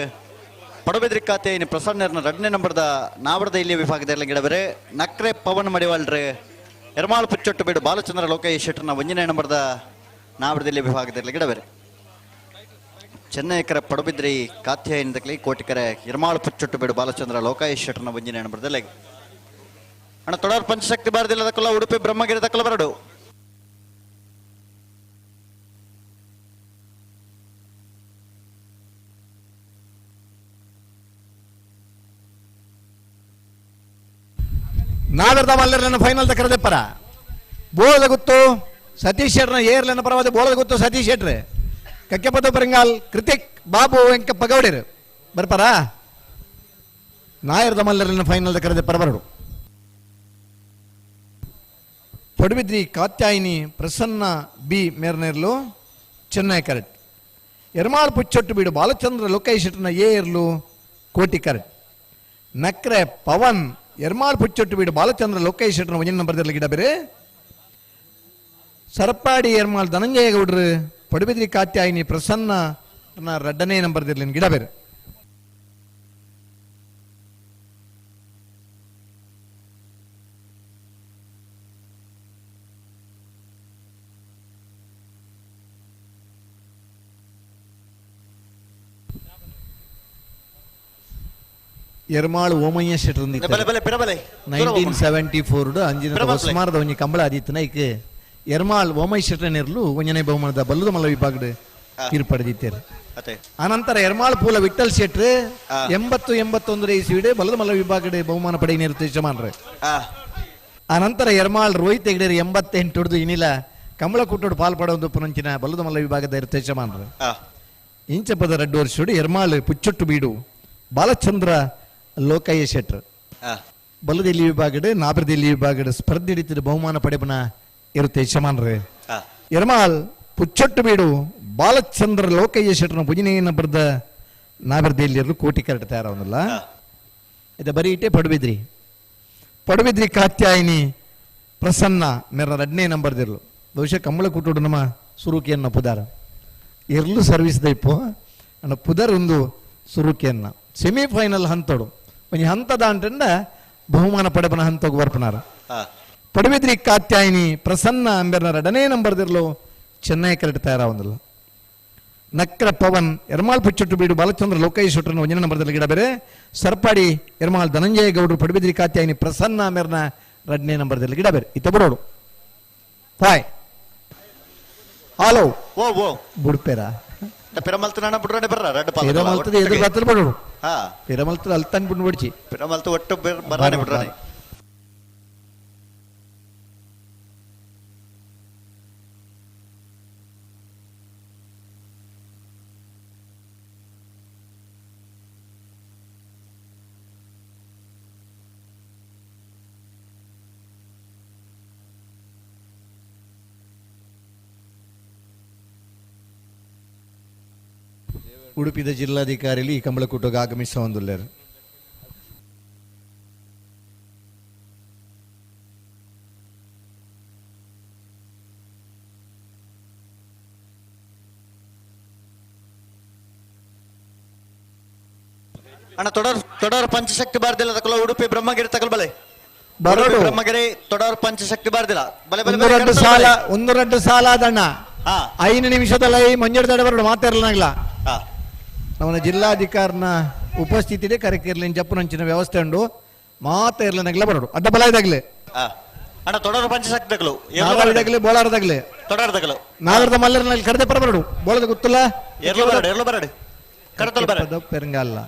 ಪಡುಬಿದ್ರಿ ಖಾತೆಯಿನಿ ಪ್ರಸನ್ನರ್ನ 2ನೇ ನಂಬರ್ದ ನಾವರದ ಇಲ್ಲಿ ವಿಭಾಗದಲ್ಲಿ ಗಿಡಬರೆ ನಕ್ರೆ ಪವನ್ ಮಡಿವಾಳ್ರೆ ಎರ್ಮಾಳು ಪುಚ್ಚೊಟ್ಟು ಬೇಡು ಬಾಲಚಂದ್ರ ಲೋಕೇಶ್ ಶೆಟ್ಟರ್ನ 1ನೇ ನಂಬರ್ದ ನಾವರದಲ್ಲಿ ವಿಭಾಗದಲ್ಲಿ ಗಿಡಬರೆ ಚೆನ್ನೈಕರ ಪಡುಬಿದ್ರಿ ಕಾತ್ಯಾಯಿನಿಂದಲೇ ಕೋಟಿಕರೆ ಎರ್ಮಾಳು ಪುಚ್ಚೊಟ್ಟು ಬೇಡು ಬಾಲಚಂದ್ರ ಲೋಕೇಶ್ ಶೆಟ್ಟರ್ನ 1ನೇ ನಂಬರ್ದಲ್ಲಿ ಅಣ್ಣ ತೊಡರ್ ಪಂಚಶಕ್ತಿ ಭಾರತಿಲ್ಲದ ಕುಲ ಉಡುಪಿ ಬ್ರಹ್ಮಗಿರಿ ತಕ್ಕಲ ಬರಡು ನಾವೆರ್ದ ಮಲ್ಲರ್ನ ಫೈನಲ್ ಕರೆದೆ ಪರ ಬೋಳದ ಗುತ್ತು ಸತೀಶ್ ಶೆಟ್ರನ ಏರ್ಲನ್ನ ಪರವಾದ ಬೋಳದ ಗುತ್ತು ಸತೀಶ್ ಶೆಟ್ರೆ ಕಕ್ಕೆಪದ ಪರಿಂಗಾಲ್ ಕೃತಿಕ್ ಬಾಬು ವೆಂಕಪ್ಪ ಗೌಡರು ಬರ್ಪಾರ ನಾಯರ್ದ ಮಲ್ಲರ್ನ ಫೈನಲ್ ಕರೆದೆ ಪರ ಬರಡು ಪಡುಬಿದ್ರಿ ಕಾತ್ಯಾಯಿನಿ ಪ್ರಸನ್ನ ಬಿ ಮೇರ್ನೇರ್ಲು ಚೆನ್ನೈ ಕರೆಟ್ ಎರ್ಮಾಳ್ ಪುಚ್ಚೊಟ್ಟು ಬೀಡು ಬಾಲಚಂದ್ರ ಲೋಕೇಶ್ ಶೆಟ್ಟರ್ನ ಏರ್ಲು ಕೋಟಿ ಕರೆಟ್ ನಕ್ರೆ ಪವನ್ ಎರ್ಮಾಳ್ ಪುಚ್ಚೊಟ್ಟು ಬೀಡು ಬಾಲಚಂದ್ರ ಲೋಕೇಶ್ ಶೆಟ್ಟರ್ನ 1ನೇ ನಂಬರ್ದಲ್ಲಿ ಗಿಡ ಬೇರೆ ಸರಪಾಡಿ ಎರ್ಮಾಳ್ ಧನಂಜಯ ಗೌಡ್ರು ಪಡುಬಿದ್ರಿ ಕಾತ್ಯಾಯಿನಿ ಪ್ರಸನ್ನ 2ನೇ ನಂಬರ್ದಲ್ಲಿ ಗಿಡ ಬೇರೆ ಎರ್ಮಾಳು ಓಮಯ್ಯ ಶೆಟ್ರ್ 1974 ಅಂಜಿನ ಹೊಸಮಾರದ ಒಂಜಿ ಕಂಬಳ ಆದಿತ್ತನ ಈಕ ಎರ್ಮಾಳ್ ಓಮಯ್ಯ ಶೆಟ್ರನೆರ್ಲು ಒಂಜನೇ ಬಹುಮಾನದ ಬಲ್ಲುದ ಮಲ್ಲ ವಿಭಾಗದ ತೀರ್ಪಡೆದಿತ್ತೇರು ಅನಂತರ ಎರ್ಮಾಳ್ ಪೂಲ ವಿಠಲ್ ಶೆಟ್ರ್ 80-81 ಇಸ್ವಿಡೆ ಬಲ್ಲುದ ಮಲ್ಲ ವಿಭಾಗದ ಬಹುಮಾನ ಪಡೆಯ ನಿರ್ದೇಶಮಾನ್ರೆ ಅನಂತರ ಎರ್ಮಾಳ್ ರೋಹಿತ್ ಹೆಗ್ಡೇರಿ 88 ಇನಿಲ ಕಂಬಳ ಕೂಟೋಡು ಪಾಲ್ಪಡೊಂದು ಪುನಂಚಿನ ಬಲ್ಲುದ ಮಲ್ಲ ವಿಭಾಗದ ನಿರ್ದೇಶಮಾನ್ರೆ ಇಂಚಪದ 2 ವರ್ಷೋಡು ಎರ್ಮಾಳ್ ಪುಚ್ಚೊಟ್ಟು ಬೀಡು ಬಾಲಚಂದ್ರ ಲೋಕಯ್ಯ ಶೆಟ್ರ್ ಬಲ್ಲದಲ್ಲಿ ವಿಭಾಗಡೆ ನಾಬ್ರದಲ್ಲಿ ವಿಭಾಗಡೆ ಸ್ಪರ್ಧೆ ಹಿಡಿತಿದ ಬಹುಮಾನ ಪಡೆಬನ ಇರುತ್ತೆ ಯಜಮಾನ್ರೆ ಎರ್ಮಾಳ್ ಪುಚ್ಚೊಟ್ಟು ಬೀಡು ಬಾಲಚಂದ್ರ ಲೋಕಯ್ಯ ಶೆಟ್ರನ 1ನೇ ನಂಬರ್ದ ನಾಬ್ರದಲ್ಲಿ ಕೋಟಿ ಕರೆಟ್ ತಯಾರವನ್ನಲ್ಲ ಇದು ಬರೀ ಇಟ್ಟೆ ಪಡುಬಿದ್ರಿ ಕಾತ್ಯಾಯಿನಿ ಪ್ರಸನ್ನ ಮೇರ 2ನೇ ನಂಬರ್ದಿರ್ಲು ಬಹುಶಃ ಕಂಬಳ ಕೂಟೋಡು ನಮ್ಮ ಸುರುಕಿಯನ್ನ ಪುದಾರ ಇರ್ಲು ಸರ್ವಿಸ್ ದೈಪು ಅಣ್ಣ ಪುದರ್ ಒಂದು ಸುರುಕಿಯನ್ನ ಸೆಮಿಫೈನಲ್ ಹಂತೋಡು ಒಂಜಿ ಹಂತದ ಅಂಟಂಡ ಬಹುಮಾನ ಪಡೆಬನ ಹಂತೋಗಿ ಬರ್ಪನಾರ ಪಡುಬಿದ್ರಿ ಕಾತ್ಯಾಯಿನಿ ಪ್ರಸನ್ನ ಅಂಬೆರ್ನ 2ನೇ ನಂಬರ್ದಿರ್ಲು ಚೆನ್ನೈ ಕರೆಟ್ ತಯಾರವೊಂದಿಲ್ಲ ನಕ್ರ ಪವನ್ ಎರ್ಮಾಳ್ ಪುಚ್ಚೊಟ್ಟು ಬೀಡು ಬಾಲಚಂದ್ರ ಲೋಕೇಶ್ ಶೆಟ್ರನ 1ನೇ ನಂಬರ್ದಲ್ಲಿ ಗಿಡ ಬೇರೆ ಸರ್ಪಾಡಿ ಎರ್ಮಾಳ್ ಧನಂಜಯ ಗೌಡ್ರು ಪಡುಬಿದ್ರಿ ಕಾತ್ಯಾಯಿನಿ ಪ್ರಸನ್ನ ಅಂಬೆರ್ನ 2ನೇ ನಂಬರ್ದಲ್ಲಿ ಗಿಡ ಬೇರೆ ಇತ್ತ ಬಿಡೋಡು ಹಾಯ್ ಹಲೋ ಓ ಬುಡ್ಪೇರ ಪಿರಮಲ್ತನ ಬಿಡ್ರೆ ಬರ್ರ ರೆಡ್ ಪಾಲ್ ಪಿರಮಲ್ತದ ಎದುರು ಬತ್ತಲ್ ಬಡೋಡು ಪಿರಮಲ್ತದ ಅಲ್ತಾನ್ ಬಿಡ್ ಬಿಡ್ಚಿ ಪಿರಮಲ್ತ ಒಟ್ಟು ಬರ್ರಾನೆ ಬಿಡ್ರಾನೆ ಉಡುಪಿದ ಜಿಲ್ಲಾಧಿಕಾರಿಲಿ ಈ ಕಂಬಳಕೂಟಕ್ಕೆ ಆಗಮಿಸುವಂದುಲ್ಲೇರು ಅಣ್ಣ ತೊಡರ್ ಪಂಚಶಕ್ತಿ ಬಾರ್ದಿಲ್ಲ ತಗೊಳ್ಳ ಉಡುಪಿ ಬ್ರಹ್ಮಗಿರಿ ತಗೊಳ್ಬಲೆ ಬರಡು ಬ್ರಹ್ಮಗಿರಿ ತೊಡರ್ ಪಂಚಶಕ್ತಿ ಬಾರ್ದಿಲ್ಲ ಬಲೆ ಬಲೆ ಒಂದು ರಡ್ಡು ಸಾಲ ಒಂದು ರಡ್ಡು ಸಾಲ ಅದಣ್ಣ ಹಾ 5 ನಿಮಿಷದಲ್ಲಿ ಮಂಜೂರು ತಡೆ ಬರಡು ಮಾತಾಡಲಾಗ್ಲ ಹಾ ನಮ್ಮ ಜಿಲ್ಲಾಧಿಕಾರಿನ ಉಪಸ್ಥಿತಿದೆ ಕರೆಕಿರ್ಲಿನ ಜಪ್ಪುನಂಚಿನ ವ್ಯವಸ್ಥೆ ಉಂಡು ಮಾತಾ ಇರ್ಲನಾಗ್ಲ ಬರಡು ಅಡ್ಡ ಬಲ ಇದಾಗ್ಲಿ ಹಾ ಅಣ್ಣ ತೊಡರ್ ಪಂಚಶಕ್ತಿ ತಗೊಳ್ಳು ನಾಗರದಾಗ್ಲಿ ಬೋಲಾರದಾಗ್ಲಿ ತೊಡರ್ ತಗೊಳ್ಳು ನಾಗರದ ಮಲ್ಲರ್ನಲ್ಲಿ ಕರೆದೆ ಬರಬರಡು ಬೋಳದ ಗೊತ್ತಿಲ್ಲ ಎರ್ಲು ಬರಡು ಕರೆತಲ್ ಬರ ಪೆರಂಗಲ್ಲ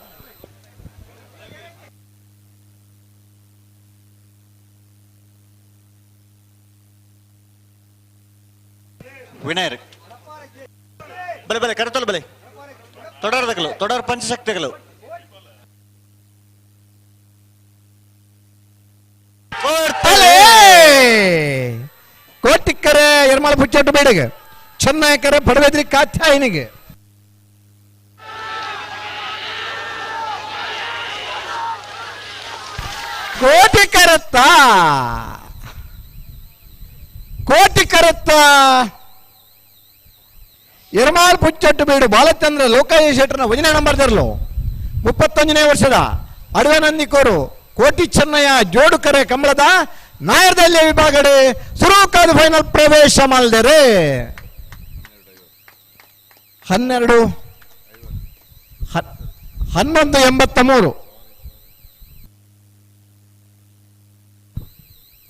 ವಿನಯರ್ ಬಲೆ ಬಲೆ ಕರೆತಲ್ ಬಲೆ ತೊಡರ್ದಗಳು ತೊಡರ್ ಪಂಚಶಕ್ತಿಗಳು ಕೋಟಿಕ್ಕರೆ ಯರ್ಮಾಳ ಪುಚ್ಚಟ್ಟು ಬೇಡಿಗೆ ಚೆನ್ನೈಕರೆ ಪಡಬೇದ್ರಿ ಕಾತ್ಯಾಯನಿಗೆ ಕೋಟಿ ಕರತ್ತ ಯರ್ಮಾಳ್ ಪುಚ್ಚಟ್ಟು ಬೇಡು ಬಾಲಚಂದ್ರ ಲೋಕಾಯ ಶೆಟ್ಟರ್ನ 1ನೇ ನಂಬರ್ ತರಲು 31ನೇ ವರ್ಷದ ಅಡವೆ ನಂದಿಕೋರು ಕೋಟಿ ಚೆನ್ನಯ್ಯ ಜೋಡುಕರೆ ಕಂಬಳದ ನಾಯರ್ದಲ್ಲಿ ವಿಭಾಗಡೆ ಸುರುಕಾದ ಫೈನಲ್ ಪ್ರವೇಶ ಮಾಡಿದರೆ 11:83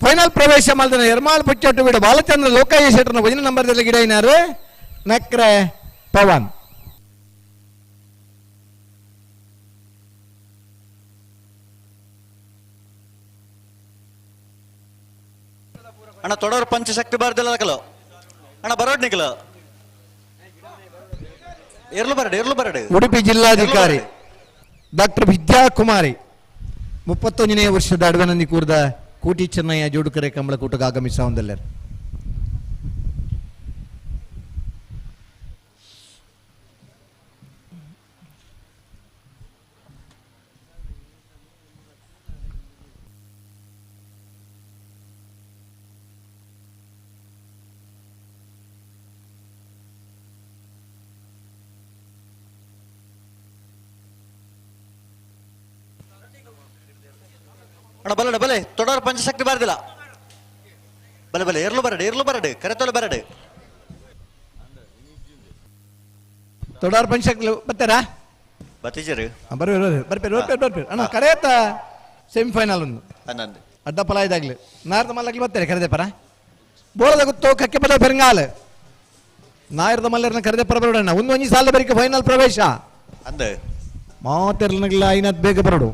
ಫೈನಲ್ ಪ್ರವೇಶ ಮಾಡಿದ ಯರ್ಮಾಳ್ ಪುಚ್ಚಟ್ಟು ಬಿಡು ಬಾಲಚಂದ್ರ ಲೋಕಾಯ ಶೆಟ್ಟರ್ನ 1ನೇ ನಂಬರ್ದಲ್ಲಿ ಗಿಡ ಏನಾರು ನಕ್ರೆ ಪವನ್ ಅಣ್ಣ ತೊಡರ್ ಪಂಚಶಕ್ತಿ ಬಾರ್ದಿಲ್ಲ ತಗೊಳ್ಳು ಅಣ್ಣ ಬರೋಡ್ ನಿಖಲು ಎರ್ಲು ಬರಡು ಉಡುಪಿ ಜಿಲ್ಲಾಧಿಕಾರಿ ಡಾಕ್ಟರ್ ವಿದ್ಯಾಕುಮಾರಿ 31ನೇ ವರ್ಷದ ಅಡವೆನಂದಿ ಕೂರ್ದ ಕೋಟಿ ಚೆನ್ನಯ್ಯ ಜೋಡುಕರೆ ಕಂಬಳಕೂಟಕ್ಕೆ ಆಗಮಿಸ ಹೊಂದಲ್ಲರು ಅಣ್ಣ ಬಲೆ ಬಲೆ ತೊಡರ್ ಪಂಚಶಕ್ತಿ ಬಾರ್ದಿಲ್ಲ ಬಲೆ ಬಲೆ ಎರ್ಲು ಬರಡು ಕರೆತೊಲೆ ಬರಡು ತೊಡಾರ್ ಪಂಚಶಕ್ತಿ ಬರ್ತಾರಾ ಬತ್ತೀಜರು ಬರ್ಪೇರು ಅಣ್ಣ ಕರೆಯತ್ತ ಸೆಮಿಫೈನಲ್ ಒಂದು ಅನ್ನಂದು ಅಡ್ಡ ಫಲ ಇದಾಗ್ಲಿ ನಾಯರ್ದ ಮಲ್ಲಕ್ಕೆ ಬರ್ತಾರೆ ಕರೆದೆ ಪರ ಬೋಳದ ಗುತ್ತೋ ಕಕ್ಕೆ ಪದ ಪೆರಂಗಾಲ್ ನಾಯರ್ದ ಮಲ್ಲರ್ನ ಕರೆದೆ ಪರ ಬರೋಣ ಒಂಜಿ ಸಾಲ ಬರಿಕೆ ಫೈನಲ್ ಪ್ರವೇಶ ಅಂದ ಮಾತೆರ್ಲನಗ್ಲ ಐನತ್ ಬೇಗ ಬರಡು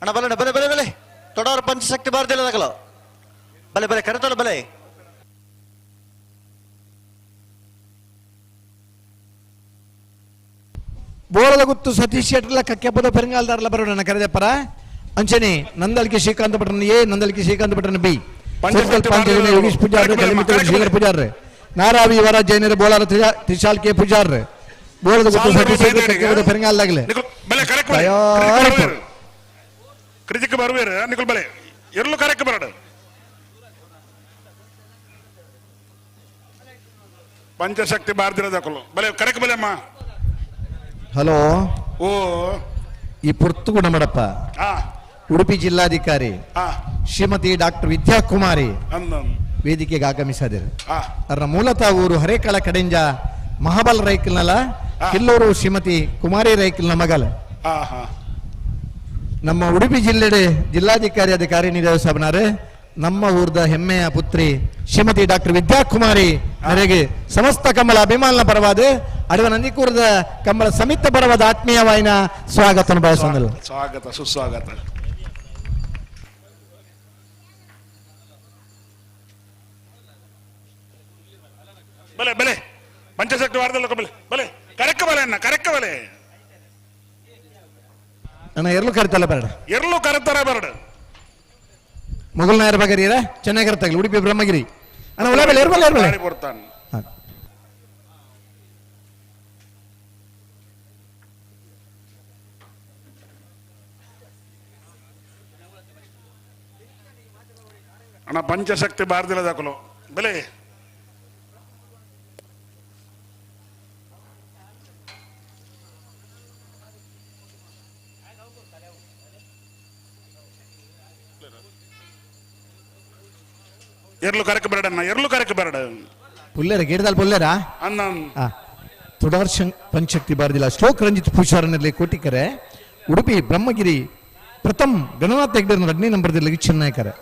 ಅಣ್ಣ ಬಲೆ ತೊಡರ್ ಪಂಚಶಕ್ತಿ ಬಾರ್ದಿಲ್ಲ ತಗೊಳ್ಳು ಬಲೆ ಕರೆತೊಲೆ ಬಲೆ ಬೋಳದ ಗುತ್ತು ಸತೀಶ್ ಶೆಟ್ರಲ್ಲ ಕಕ್ಕೆಪ್ಪದ ಪೆರಂಗಾಲ್ದಾರ್ಲ ಬರೋಣ ಕರೆದೆ ಪರ ಅಂಚನೆ ನಂದಲ್ಕೆ ಶ್ರೀಕಾಂತ ಭಟ್ರನ್ ಎ ನಂದಲ್ಕೆ ಶ್ರೀಕಾಂತ ಭಟ್ರನ್ ಬಿ ಯೋಗೀಶ್ ಪೂಜಾರ್ ಕಲಿಮಿತ್ರ ಶ್ರೀಧರ್ ಪೂಜಾರ್ ನಾರಾವಿ ವರ ಜೈನರ ಬೋಳಾರ ತ್ರಿಶಾಲ್ ಕೆ ಪೂಜಾರ್ ಬೋಳದ ಗುತ್ತು ಸತೀಶ್ ಶೆಟ್ರ ಕಕ್ಕೆಪ್ಪದ ಪೆರಂಗಾಲ್ದಾಗ್ಲೆ ಕ್ರಿಜಿಕ್ ಬರುವೇರು ನಿಕಲ್ ಬಲೆ ಎರ್ಲು ಕರೆಕ್ಟ್ ಬರಡು ಪಂಚಶಕ್ತಿ ಬಾರ್ದಿರೋದು ಹಾಕಲು ಬಲೆ ಕರೆಕ್ಟ್ ಬಲೆ ಅಮ್ಮ ಹಲೋ ಓ ಈ ಪುರ್ತು ಗುಣಮಡಪ್ಪ ಹಾ ಉಡುಪಿ ಜಿಲ್ಲಾಧಿಕಾರಿ ಹಾ ಶ್ರೀಮತಿ ಡಾಕ್ಟರ್ ವಿದ್ಯಾಕುಮಾರಿ ಅಂದ ವೇದಿಕೆಗೆ ಆಗಮಿಸಿದರು ಹಾ ಅವರ ಮೂಲತಃ ಊರು ಹರೇಕಳ ಕಡೆಂಜ ಮಹಾಬಲ್ ರೈಕಲ್ನಲ್ಲ ಕಿಲ್ಲೂರು ಶ್ರೀಮತಿ ಕುಮಾರಿ ರೈಕಲ್ನ ಮಗಲ ಹಾ ಹಾ ನಮ್ಮ ಉಡುಪಿ ಜಿಲ್ಲೆಡೆ ಜಿಲ್ಲಾಧಿಕಾರಿ ಅಧಿಕಾರಿ ನಿರ್ವಹಿಸಬನಾರೆ ನಮ್ಮ ಊರ್ದ ಹೆಮ್ಮೆಯ ಪುತ್ರಿ ಶ್ರೀಮತಿ ಡಾಕ್ಟರ್ ವಿದ್ಯಾಕುಮಾರಿ ಅವರಿಗೆ ಸಮಸ್ತ ಕಮಲ ಅಭಿಮಾನ ಪರವಾದ ಅಡವ ನಂದಿಕೂರದ ಕಮಲ ಸಮಿತ ಪರವಾದ ಆತ್ಮೀಯವಾಯಿನ ಸ್ವಾಗತ ಬಯಸೋದಲ್ಲ ಸ್ವಾಗತ ಸುಸ್ವಾಗತ ಬಲೆ ಬಲೆ ಪಂಚಶಕ್ತಿ ವಾರದಲ್ಲ ಬಲೆ ಕರೆಕ್ಟ್ ಬಲೆ ಅಣ್ಣ ಕರೆಕ್ಟ್ ಬಲೆ ಅಣ್ಣ ಎರ್ಲು ಕರಿತಲ್ಲ ಬೇಡ ಎರ್ಲು ಕರೆತಾರ ಬರಡು ಮೊಗಲ್ನಾಯರ ಬಗರಿಯರ ಚೆನ್ನಾಗಿ ಕರೆತಾಗಲಿ ಉಡುಪಿ ಬ್ರಹ್ಮಗಿರಿ ಅಣ್ಣ ಒಳ್ಳೆ ಬೆಲೆ ಇರ್ಬಲ್ಲ ಕೊಡ್ತಾನೆ ಅಣ್ಣ ಪಂಚಶಕ್ತಿ ಭಾರತಿಲ ದಾಖಲು ಬೆಲೆ ಎರ್ಲು ಕರಕ್ಕೆ ಬೇಡಣ್ಣ ಎರ್ಲು ಕರಕ್ಕೆ ಬೇಡ ಪುಲ್ಲೇರ ಗೇಡ್ದಾಲ್ ಪುಲ್ಲೇರ ಅನ್ನ ತುಡಾರ್ ಪಂಚಶಕ್ತಿ ಬಾರದಿಲ್ಲ ಸ್ಟೋಕ್ ರಂಜಿತ್ ಪೂಷಾರನಲ್ಲಿ ಕೋಟಿಕರೆ ಉಡುಪಿ ಬ್ರಹ್ಮಗಿರಿ ಪ್ರಥಮ್ ಗಣನಾಥ್ ಹೆಗ್ಡೆ 2ನೇ ನಂಬರ್ದಲ್ಲಿ ಚಿನ್ನಾಯಕರೆ.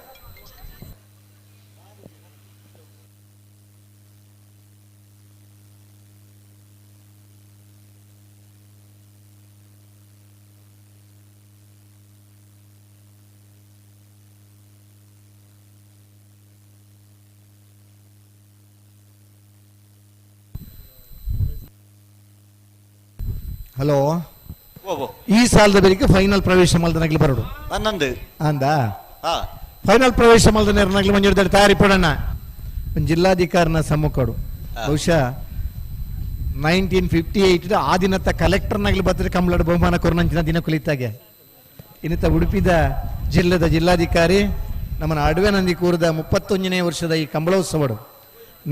ಹಲೋ ಈ ಸಾಲದ ಬೇರಿಗೆ ಫೈನಲ್ ಪ್ರವೇಶ ಮಲ್ದನಾಗ್ಲಿ ಬರೋಡು ನನ್ನಂದು ಅಂದ ಹಾ ಫೈನಲ್ ಪ್ರವೇಶ ಮಲ್ದನಾಗ್ಲಿ ಮಂಜೂರು ತಯಾರಿ ಪಡೋಣ ಜಿಲ್ಲಾಧಿಕಾರಿನ ಸಮ್ಮುಖಡು ಬಹುಶಃ 1958 ಆ ದಿನತ್ತ ಕಲೆಕ್ಟರ್ನಾಗ್ಲಿ ಬರ್ತಾರೆ ಕಂಬಳದ ಬಹುಮಾನ ಕೊರನಂಚಿನ ದಿನ ಕುಲಿತಾಗೆ ಇನ್ನಿತ ಉಡುಪಿದ ಜಿಲ್ಲೆದ ಜಿಲ್ಲಾಧಿಕಾರಿ ನಮ್ಮನ ಅಡವೆ ನಂದಿ ಕೂರದ 31ನೇ ವರ್ಷದ ಈ ಕಂಬಳೋತ್ಸವಡು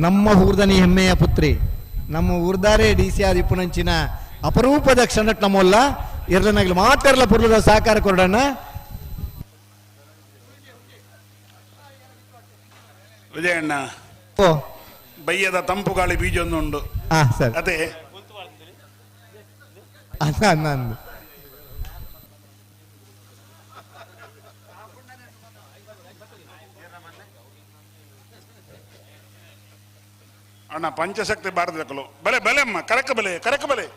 ನಮ್ಮ ಊರ್ದನಿ ಹೆಮ್ಮೆಯ ಪುತ್ರಿ ನಮ್ಮ ಊರ್ದಾರೆ DC ಆದಿಪ್ಪುನಂಚಿನ ಅಪರೂಪದ ಕ್ಷಣ ನಮ್ಮಲ್ಲ ಇರ್ಲನಾಗ್ಲಿ ಮಾತಾಡಲ ಪುರ್ಲದ ಸಹಕಾರ ಕೊಡೋಣ. ವಿಜಯಣ್ಣ ಓ ಬಯ್ಯದ ತಂಪು ಗಾಳಿ ಬೀಜ ಒಂದು ಸರಿ ಅದೇ ಅಂದು ಅಣ್ಣ ಪಂಚಶಕ್ತಿ ಭಾರತ ದಾಖಲು ಬೆಲೆ ಬೆಲೆ ಅಮ್ಮ ಕರೆಕ ಬೆಲೆ ಕರೆಕ ಬೆಲೆ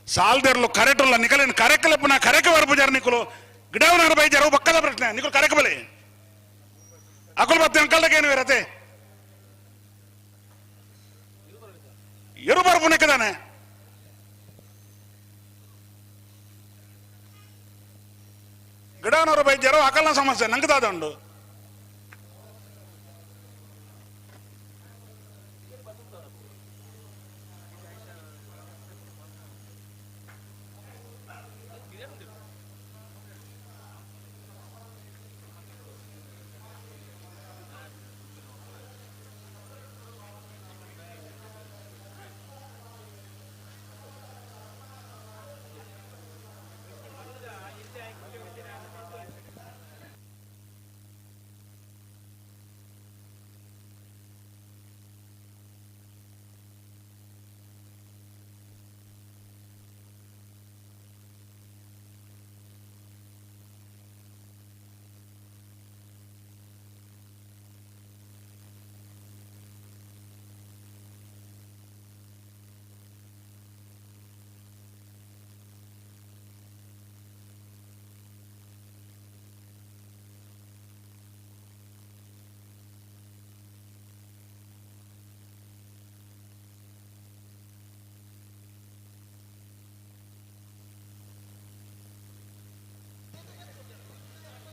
ಸಾಲ್ದೇರ್ಲು ಕರೆಟಲ್ಲ ನಿಕಲೇನು ಕರೆಕಲ ಪುನಃ ಕರೆಕ ಬರ್ಬುಜಾರ ನಿಕಲು ಗಿಡವನಾರ ಬೈಜಾರ ಬಕ್ಕದ ಪ್ರಶ್ನೆ ನಿಕಲು ಕರೆಕ ಬಲೆ ಅಕುಲ್ ಬತ್ತೆ ಅಂಕಲ್ದಾಗ ಏನು ಇರತ್ತೆ ಇರು ಬರ್ಬು ನಿಕ್ಕದಾನೆ ಗಿಡವನಾರ ಬೈಜಾರ ಅಕಲ್ನ ಸಮಸ್ಯೆ ನಂಗದಾದ ಉಂಡು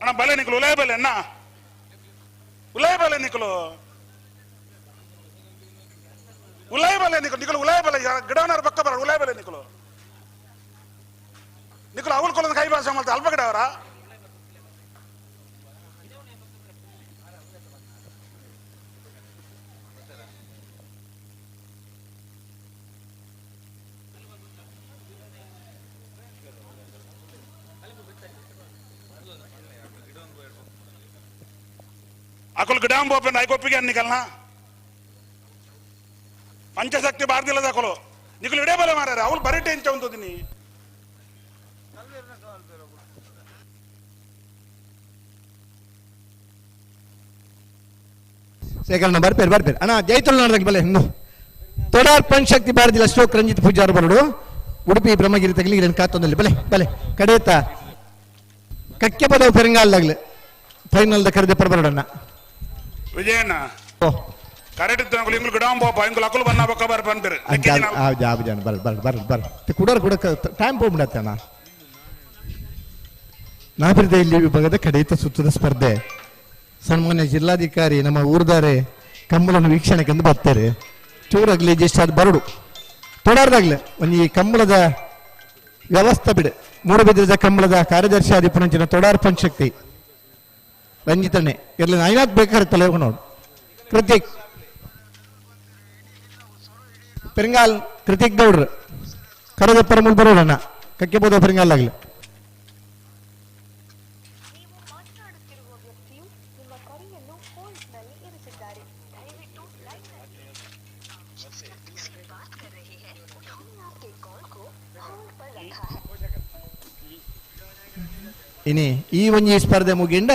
ಅಣ್ಣ ಬಲೆ ನಿಕಲು ಉಲಾಯ ಬಲೆ ಅಣ್ಣ ಉಲಾಯ ಬಲೆ ನಿಕಲು ಉಲಾಯ ಬಲೆ ನಿಕಲು ನಿಕಲು ಉಲಾಯ ಬಲೆ ಗಿಡವನಾರ ಪಕ್ಕ ಬರ ಉಲಾಯ ಬಲೆ ನಿಕಲು ನಿಕಲು ಅವಳು ಕೊಲ್ಲದ ಕೈ ಭಾಷೆ ಮಾಡ್ತಾರೆ ಅಲ್ಪ ಗಿಡ ಅವರ अकुल गिडाम बोपे नाइकोपिगे निकलना पंचशक्ति भारतीय दाखलो निकल इडे बले मारे अवल बरीटे इंच उंतुदिनी ಸೇಕರಣ ಬರ್ಪೇರು ಅಣ್ಣ ಜೈತಲ್ ನೋಡ್ದಾಗ ಬಲೆ ಇನ್ನು ತೊಡಾರ್ ಪಂಚಶಕ್ತಿ ಭಾರತೀಯ ಸ್ಟೋಕ್ ರಂಜಿತ್ ಪೂಜಾರ್ ಬರೋಡು ಉಡುಪಿ ಬ್ರಹ್ಮಗಿರಿ ತಗಲಿ ಇದನ್ನು ಕಾತೊಂದಲ್ಲಿ ಬಲೆ ಬಲೆ ಕಡೆಯತ್ತ ಕಕ್ಕೆ ಪದವು ಪೆರಂಗಾಲ್ದಾಗ್ಲಿ ಫೈನಲ್ದ ಕರೆದೆ ಪರಬರಡಣ್ಣ ವಿಜಯಣ್ಣ ಓ ಕರೆಕ್ಟ್ ಇತ್ತು ಇಂಗ್ಲು ಗಿಡಾಂ ಪೋಪ ಇಂಗ್ಲು ಅಕುಲು ಬನ್ನ ಬೊಕ್ಕ ಬರ್ ಬಂದಿರು ಜಾಬ್ ಬರ್ ಕುಡರ್ ಕೂಡ ಟೈಮ್ ಹೋಗ್ಬಿಡತ್ತೆ ಅಣ್ಣ ನಾಭಿವೃದ್ಧಿ ಇಲ್ಲಿ ವಿಭಾಗದ ಕಡೆಯಿತ ಸುತ್ತದ ಸ್ಪರ್ಧೆ ಸನ್ಮಾನ್ಯ ಜಿಲ್ಲಾಧಿಕಾರಿ ನಮ್ಮ ಊರ್ದಾರೆ ಕಂಬಳನ್ನು ವೀಕ್ಷಣೆಗೆಂದು ಬರ್ತಾರೆ ಚೂರಾಗ್ಲಿ ಜಸ್ಟ್ ಅದು ಬರಡು ತೊಡಾರ್ದಾಗ್ಲೆ ಒಂದು ಈ ಕಂಬಳದ ವ್ಯವಸ್ಥೆ ಬಿಡು ಮೂಡಬಿದ್ರದ ಕಂಬಳದ ಕಾರ್ಯದರ್ಶಿ ಆದಿಪುರಂಚಿನ ತೊಡಾರ್ ಪಂಚಶಕ್ತಿ ರಂಜಿತಣ್ಣೆ ಇರಲಿ ನಾಯ್ನಾಕ್ ಬೇಕಾದ್ರೆ ತಲೆ ನೋಡು ಕೃತಿಕ್ ಪೆರಂಗಾಲ್ ಕೃತಿಕ್ ಗೌಡ್ರು ಕರೆದ ಪರಮಲ್ ಬರೋಣ ಕಕ್ಕೆ ಬೋದ ಪೆರಂಗಾಲ್ದಾಗ್ಲಿ ಇನಿ ಈ ಒಂಜಿ ಸ್ಪರ್ಧೆ ಮುಗಿಂಡ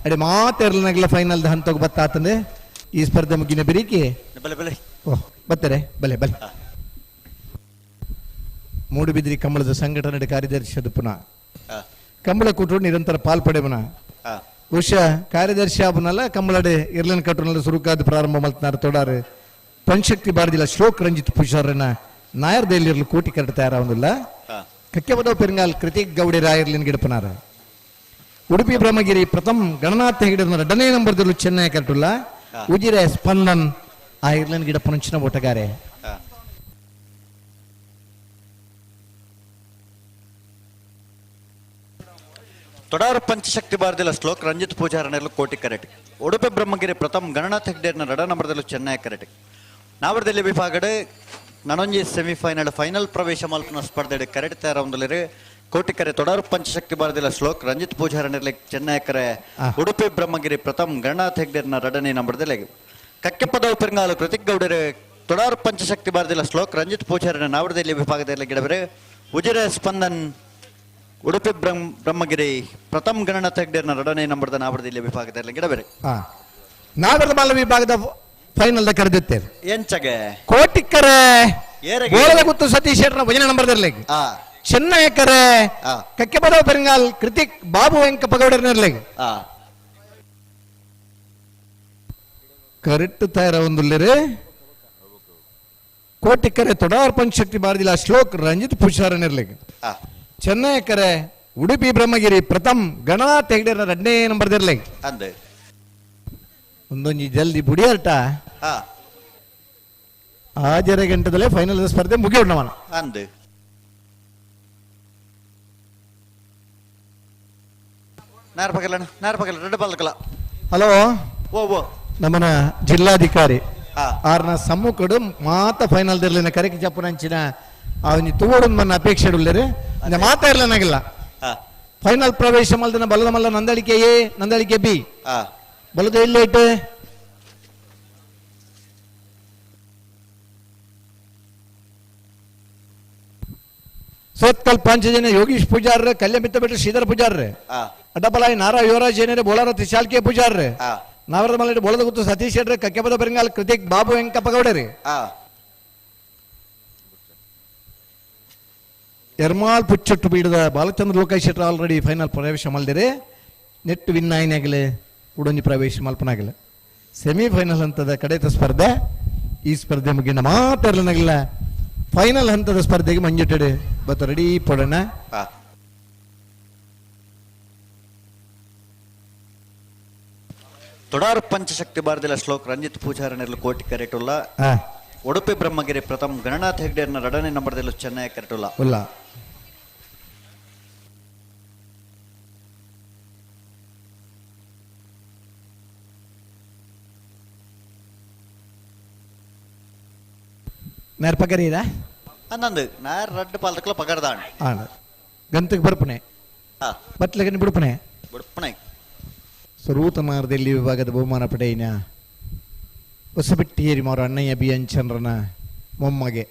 ಅಡೆ ಮಾತೆರ್ಲನಾಗಲ ಫೈನಲ್ ಹಂತಕ್ಕೆ ಬತ್ತಾತಂದೆ ಈ ಸ್ಪರ್ಧೆ ಮುಗಿನ ಬಿರಿಕಿ ಓಹ್ ಬರ್ತಾರೆ ಬಲೆ ಬಲೆ ಮೂಡುಬಿದ್ರಿ ಕಂಬಳದ ಸಂಘಟನೆ ಕಾರ್ಯದರ್ಶಿ ಅದು ಪುನಃ ಕಂಬಳ ಕೂಟರು ನಿರಂತರ ಪಾಲ್ಪಡೆವನ ಬಹುಶಃ ಕಾರ್ಯದರ್ಶಿ ಆಬನಲ್ಲ ಕಂಬಳಡೆ ಇರ್ಲನ್ ಕಟ್ಟುನಲ್ಲ ಸುರುಕಾದ ಪ್ರಾರಂಭ ಮಲ್ತನಾರ ತೊಡಾರು ಪಂಚಶಕ್ತಿ ಬಾರದಿಲ್ಲ ಶ್ಲೋಕ್ ರಂಜಿತ್ ಪುಷಾರನ ನಾಯರ್ದಲ್ಲಿರ್ಲು ಕೋಟಿ ಕರೆಕ್ಟ್ ತಯಾರಾವಂದಿಲ್ಲ ಕಕ್ಕೆ ಬದವ ಪೆರಂಗಾಲ್ ಕೃತಿಕ್ ಗೌಡೆ ರಾಯರ್ಲಿನ್ ಗಿಡಪನಾರ ಉಡುಪಿ ಬ್ರಹ್ಮಗಿರಿ ಪ್ರಥಮ್ ಗಣನಾಥ ಹೆಗಡೆ ಎರಡನೇ ನಂಬರ್ದಲ್ಲೂ ಚೆನ್ನೈ ಕರೆಕ್ಟುಲ್ಲ ಉಜಿರೆ ಸ್ಪಂದನ್ ಆ ಇರ್ಲನ್ ಗಿಡಪನುಂಚಿನ ಓಟಗಾರೆ ತೊಡಾರು ಪಂಚಶಕ್ತಿ ಬಾರದಿಲ್ಲ ಶ್ಲೋಕ್ ರಂಜಿತ್ ಪೂಜಾರನೆಲ್ಲ ಕೋಟಿ ಕರೆಕ್ಟ್ ಉಡುಪಿ ಬ್ರಹ್ಮಗಿರಿ ಪ್ರಥಮ್ ಗಣನಾಥ ಹೆಗ್ಡೇರ್ನ ರಡ ನಂಬರ್ದಲ್ಲೂ ಚೆನ್ನೈ ಕರೆಕ್ಟ್ ನಾವರದಲ್ಲಿ ವಿಭಾಗಡೆ ನನೊಂಜಿ ಸೆಮಿಫೈನಲ್ ಫೈನಲ್ ಪ್ರವೇಶ ಮಲ್ಪನ ಸ್ಪರ್ಧೆ ಕರೆಕ್ಟ್ ತಯಾರೊಂದಲಿರಿ ಕೋಟಿಕರೆ ತೊಡಾರು ಪಂಚಶಕ್ತಿ ಬಾರದಿಲ್ಲ ಶ್ಲೋಕ್ ರಂಜಿತ್ ಪೂಜಾರನೆಲ್ಲ ಚೆನ್ನೈ ಕರೆ ಉಡುಪಿ ಬ್ರಹ್ಮಗಿರಿ ಪ್ರಥಮ್ ಗಣನಾಥ ಹೆಗ್ಡೇರ್ನ ರಡನೇ ನಂಬರ್ದಲ್ಲಿ ಕಕ್ಕೆ ಪದವು ಪೆರಂಗಾಲು ಕೃತಿಕ್ ಗೌಡರೆ ತೊಡಾರು ಪಂಚಶಕ್ತಿ ಬಾರದಿಲ್ಲ ಶ್ಲೋಕ್ ರಂಜಿತ್ ಪೂಜಾರನ ನಾವರದಲ್ಲಿ ವಿಭಾಗದಲ್ಲಿ ಗಿಡಬರೆ ಉಜಿರೆ ಸ್ಪಂದನ್ ಉಡುಪಿ ಬ್ರಹ್ಮಗಿರಿ ಪ್ರಥಮ್ ಗಣನಾಥ ಹೆಗ್ಡೇರ್ನ ಎರಡನೇ ನಂಬರ್ದ ನಾವರದಲ್ಲಿ ವಿಭಾಗದಲ್ಲಿ ಗಿಡಬೇರೆ ನಾಗರದ ಬಾಲ ವಿಭಾಗದ ಫೈನಲ್ ಕರೆದಿತ್ತೇವೆ ಎಂಚಗೆ ಕೋಟಿಕರೆ ಗೊತ್ತು ಸತೀಶ್ ಶೆಟ್ರ ಭಜನೆ ನಂಬರ್ದಲ್ಲಿ ಚೆನ್ನೈ ಕರೆ ಕಕ್ಕೆ ಪದವ ಪೆರಂಗಾಲ್ ಕೃತಿಕ್ ಬಾಬು ವೆಂಕ ಪಗೌಡರ್ನಲ್ಲಿ ಕರೆಕ್ಟ್ ತಯಾರ ಒಂದುಲ್ಲರೆ ಕೋಟಿಕರೆ ತೊಡಾರ್ ಪಂಚಶಕ್ತಿ ಬಾರದಿಲ್ಲ ಶ್ಲೋಕ್ ರಂಜಿತ್ ಪುಷಾರನಿರ್ಲಿ ಚೆನ್ನೈ ಕರೆ ಉಡುಪಿ ಬ್ರಹ್ಮಗಿರಿ ಪ್ರಥಮ್ ಗಣನಾಥ್ ಹೆಗ್ಡೇರ್ನ ಎರಡನೇ ನಂಬರ್ದಿರ್ಲಿ ಅಂದೆ ಒಂದೊಂದು ಜಲ್ದಿ ಬುಡಿಯಾರ್ಟ ಆಜರ ಗಂಟದಲ್ಲೇ ಫೈನಲ್ ಸ್ಪರ್ಧೆ ಮುಗಿಯೋಣವನ ಅಂದೆ ಹಲೋ ಓ ನಮ್ಮನ ಜಿಲ್ಲಾಧಿಕಾರಿ ಆರ್ನ ಸಮ್ಮುಖಡು ಮಾತ ಫೈನಲ್ ಇರ್ಲಿನ ಕರೆಕ್ಟ್ ಚಪ್ಪನಂಚಿನ ಅವನಿ ತೂಡು ನನ್ನ ಅಪೇಕ್ಷೆ ಉಳ್ಳರೆ ಮಾತಾ ಇರ್ಲನಾಗಿಲ್ಲ ಫೈನಲ್ ಪ್ರವೇಶ ಮಲ್ದನ ಬಲದ ಮಲ್ಲ ನಂದಳಿಕೆ ಎ ನಂದಳಿಕೆ ಬಿ ಬಲದ ಇಲ್ಲೇಟ್ ಸೋತ್ಕಲ್ ಪಾಂಚಜನ್ಯ ಯೋಗೀಶ್ ಪೂಜಾರ್ರೆ ಕಲ್ಯ ಮಿತ್ತ ಬಿಟ್ಟು ಶ್ರೀಧರ್ ಪೂಜಾರ್ರೆ ಅಡ್ಡಬಲಾಯಿ ನಾರಾ ಯುವರಾಜ್ ಏನೇರೆ ಬೋಳಾರ ತ್ರಿಶಾಲ್ಕೆ ಪೂಜಾರ್ರೆ ನಾವರದ ಮಲ್ಲ ಬೋಳದ ಗುತ್ತು ಸತೀಶ್ ಶೆಟ್ರೆ ಕಕ್ಕೆಪದ ಪೆರಂಗಾಲ್ ಕೃತಿಕ್ ಬಾಬು ವೆಂಕಪ್ಪ ಗೌಡರಿ ಎರ್ಮಾಲ್ ಪುಚ್ಚಟ್ಟು ಬೀಡದ ಬಾಲಚಂದ್ರ ಲೋಕೇಶ್ ಶೆಟ್ರ ಆಲ್ರೆಡಿ ಫೈನಲ್ ಪ್ರವೇಶ ಮಲ್ದಿರೆ ನೆಟ್ ವಿನ್ ಆಯ್ನಾಗಲೆ ಉಡಂಜಿ ಪ್ರವೇಶ ಮಲ್ಪನಾಗಲ್ಲ ಸೆಮಿಫೈನಲ್ ಹಂತದ ಕಡೆತ ಸ್ಪರ್ಧೆ ಈ ಸ್ಪರ್ಧೆ ಮುಗಿನ ಮಾತಾಡಲನಾಗಿಲ್ಲ ಫೈನಲ್ ಹಂತದ ಸ್ಪರ್ಧೆಗೆ ಮಂಜುಟಡೆ ಬತ್ತ ರೆಡಿ ಪಡೋಣ ತೊಡಾರು ಪಂಚಶಕ್ತಿ ಬಾರದಿಲ್ಲ ಶ್ಲೋಕ್ ರಂಜಿತ್ ಪೂಜಾರನೆಲ್ಲ ಕೋಟಿ ಕರೆಟುಲ್ಲ ಉಡುಪಿ ಬ್ರಹ್ಮಗಿರಿ ಪ್ರಥಮ್ ಗಣನಾಥ್ ಹೆಗ್ಡೇರ್ನ ಎರಡನೇ ನಂಬರ್ದಲ್ಲೂ ಚೆನ್ನೈ ಕರೆಟುಲ್ಲ ಉಲ್ಲ നേർ പകരീരാ ಅನ್ನಂದು ನಾರ್ ರಡ್ಡು ಪಾಲ್ದಕ್ಕಲ ಪಗರ್ದಾಣ ആണ് ಗಂತಕ್ಕೆ ಬರ್ಪನೆ ಬಟ್ಲಗನ ಬಿಡ್ಪನೆ ಬಿಡ್ಪನೆ ಸ್ವರೂತಮಾರದಲ್ಲಿ ವಿಭಾಗದ ಬಹುಮಾನ ಪಡೆಯಿನ ಹೊಸಬಿಟ್ಟಿಯೇರಿ ಮಾರು ಅಣ್ಣಯ್ಯ ಬಿ ಎನ್ ಚಂದ್ರನ ಮೊಮ್ಮಗೆ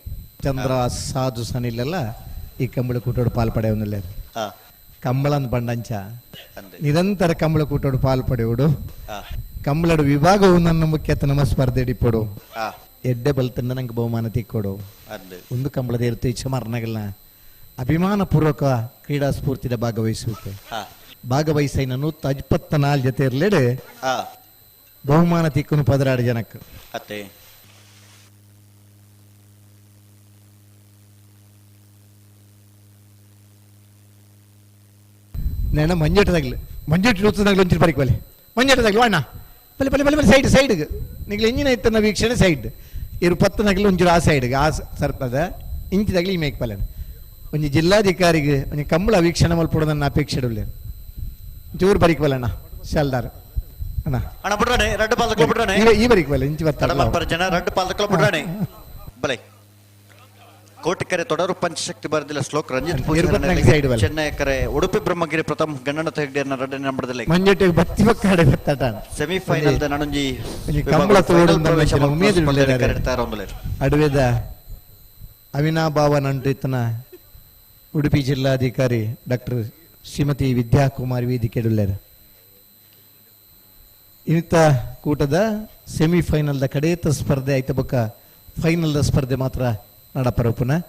ಚಂದ್ರ ಸಾಧು ಸನಿಲೆಲ್ಲ ಈ ಕಂಬಳ ಕೂಟೋಡು ಪಾಲ್ಪಡೆಯವನಿಲ್ಲ ಕಂಬಳನ್ ಬಂಡಂಚ ನಿರಂತರ ಕಂಬಳ ಕೂಟೋಡು ಪಾಲ್ಪಡೆಯುವುದು ಕಂಬಳದ ವಿಭಾಗವು ನನ್ನ ಮುಖ್ಯತ ನಮ್ಮ ಸ್ಪರ್ಧೆ ಇಡಿಪಡು ಎಡ್ಡೆ ಬಲ್ತಂದ ನಂಗೆ ಬಹುಮಾನ ತಿಕ್ಕೊಡು ಒಂದು ಕಂಬಳದ ಇರುತ್ತೆ ಇಚ್ಛೆ ಮಾರನಾಗಲ್ಲ ಅಭಿಮಾನ ಪೂರ್ವಕ ಕ್ರೀಡಾ ಸ್ಫೂರ್ತಿದ ಭಾಗವಹಿಸುವಿಕೆ ಭಾಗವಹಿಸೈನ 124 ಜೊತೆ ಇರ್ಲೇಡು ಆ ಬಹುಮಾನ ತಿಕ್ಕನು 16 ಜನಕ್ಕೆ ಅತ್ತೆ ನೇಣ ಮಂಜೇಟದಾಗ್ಲಿ ಮಂಜೇಟ ಋತುದಾಗ್ಲಿ ಒಂಚೂರು ಬರೀಕ್ ಬಲೆ ಮಂಜೇಟದಾಗ್ಲಿ ಅಣ್ಣ ಬಲೆ ಬಲೆ ಬಲೆ ಬಲೆ ಸೈಡ್ಗೆ ನಿಗ್ಲು ಎಂಜಿನ ಇತ್ತನ್ನ ವೀಕ್ಷಣೆ ಸೈಡ್ ಇರು 10 ನಗಲಿ ಒಂಚೂರು ಆ ಸೈಡ್ಗೆ ಆ ಸರ್ಪದ ಇಂಚಿದಾಗ್ಲಿ ಈ ಮೇಕ್ ಬಲೆ ಒಂಜಿ ಜಿಲ್ಲಾಧಿಕಾರಿಗೆ ಒಂಜಿ ಕಂಬಳ ವೀಕ್ಷಣೆ ಮಲ್ಪಡೋದನ್ನ ಅಪೇಕ್ಷೆ ಇಡಲಿ ಚೂರು ಬರೀಕ್ ಬಲ್ಲಣ್ಣ ಶಾಲ್ದಾರ್ ಅಣ್ಣ ಅಣ್ಣ ಬಿಡ್ರಾಣೆ ರೆಡ್ ಪಾಲಕಲು ಬಿಡ್ರಾಣೆ ಈ ಬರೀಕ್ ಬಲೆ ಇಂಚಿ ಬರ್ತಾರೆ ಮಲ್ಪರ ಜನ ರೆಡ್ ಪಾಲಕಲು ಬಿಡ್ರಾಣೆ ಬಲೆ ಕೋಟಿಕೆರೆ ತೊಡರು ಪಂಚಶಕ್ತಿ ಬರದಿಲ್ಲ ಶ್ಲೋಕ್ ರಂಜಿತ್ ಪೂಜಾರಿ ಚೆನ್ನೈ ಕರೆ ಉಡುಪಿ ಬ್ರಹ್ಮಗಿರಿ ಪ್ರಥಮ ಗಣನಾಥ ಹೆಗ್ಡೆಯನ್ನ ರೆಡ್ ನಂಬರ್ದಲ್ಲಿ ಮಂಜೇಟಿಗೆ ಬತ್ತಿ ಬಕ್ಕಾಡೆ ಬತ್ತಾಟ ಸೆಮಿಫೈನಲ್ ದ ನಣಂಜಿ ಕಂಬಳ ಅಡವೆದ ಅವಿನಾಭಾವ ನಂಟು ಇತ್ತನ ಉಡುಪಿ ಜಿಲ್ಲಾಧಿಕಾರಿ ಡಾಕ್ಟರ್ ಶ್ರೀಮತಿ ವಿದ್ಯಾಕುಮಾರಿ ವೇದಿಕೆ ಇಂಥ ಕೂಟದ ಸೆಮಿಫೈನಲ್ದ ಕಡೆಯತ ಸ್ಪರ್ಧೆ ಆಯ್ತ ಬೊಕ್ಕ ಫೈನಲ್ದ ಸ್ಪರ್ಧೆ ಮಾತ್ರ ನಡಪರ ಪುನಃ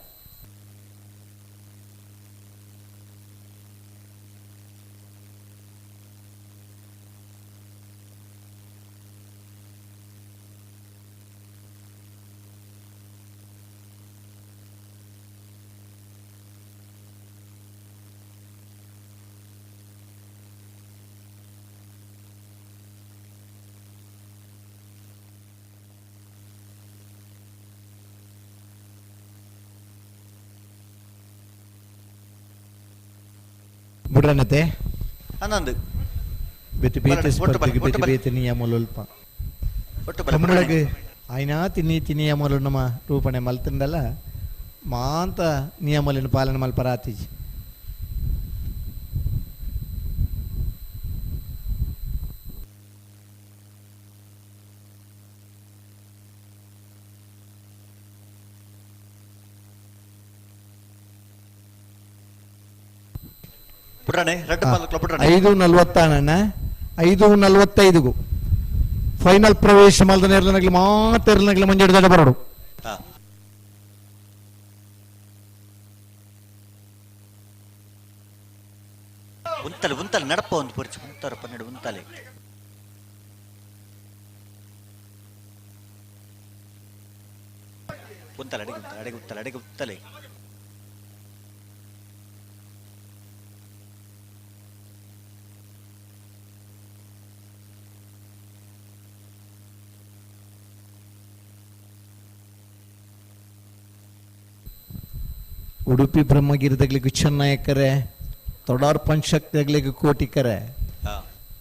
ಬುಡ್ರನತೆ ಅನ್ನೊಂದು ಬೆತ್ತು ಬೇತೆ ಸ್ಪರ್ಧೆಗೆ ಬೆತ್ತು ಬೇತೆ ನಿಯಮಲಲ್ಪ ಕಮ್ಮಳಗೆ ಆಯ್ನಾ ತಿನ್ನಿ ನಿಯಮಲು ನಮ್ಮ ರೂಪಣೆ ಮಲ್ತಂಡಲ್ಲ ಮಾಂತ ನಿಯಮಲಿನ ಪಾಲನೆ ಮಲ್ಪರಾತೀಜಿ ಬಿಡ್ರಾಣೆ ರೆಡ್ ಪಾಲಕಲು ಬಿಡ್ರಾಣೆ 5:40 5:45 ಫೈನಲ್ ಪ್ರವೇಶ ಮಲ್ದ ನೇರ್ಲನಗ್ಲಿ ಮಾತೆರ್ಲನಗ್ಲಿ ಮಂಜೇಟದ ಬರೋಡು ಉಂತಲೆ ಉಂತಲೆ ನಡಪ ಒಂದು ಪುರ್ಚು ಉಂತಾರ ಪನ್ನೆರಡು ಉಂತಲೆ ಉಂತಲೆ ಅಡಿಗೆ ಉತ್ತಲೆ ಅಡಿಗೆ ಉತ್ತಲೆ ಉಡುಪಿ ಬ್ರಹ್ಮಗಿರಿದಾಗ್ಲಿಕ್ಕೆ ಚೆನ್ನೈಕರೆ ತೊಡಾರ್ ಪಂಚಶಕ್ತಿ ಆಗ್ಲಿಕ್ಕೆ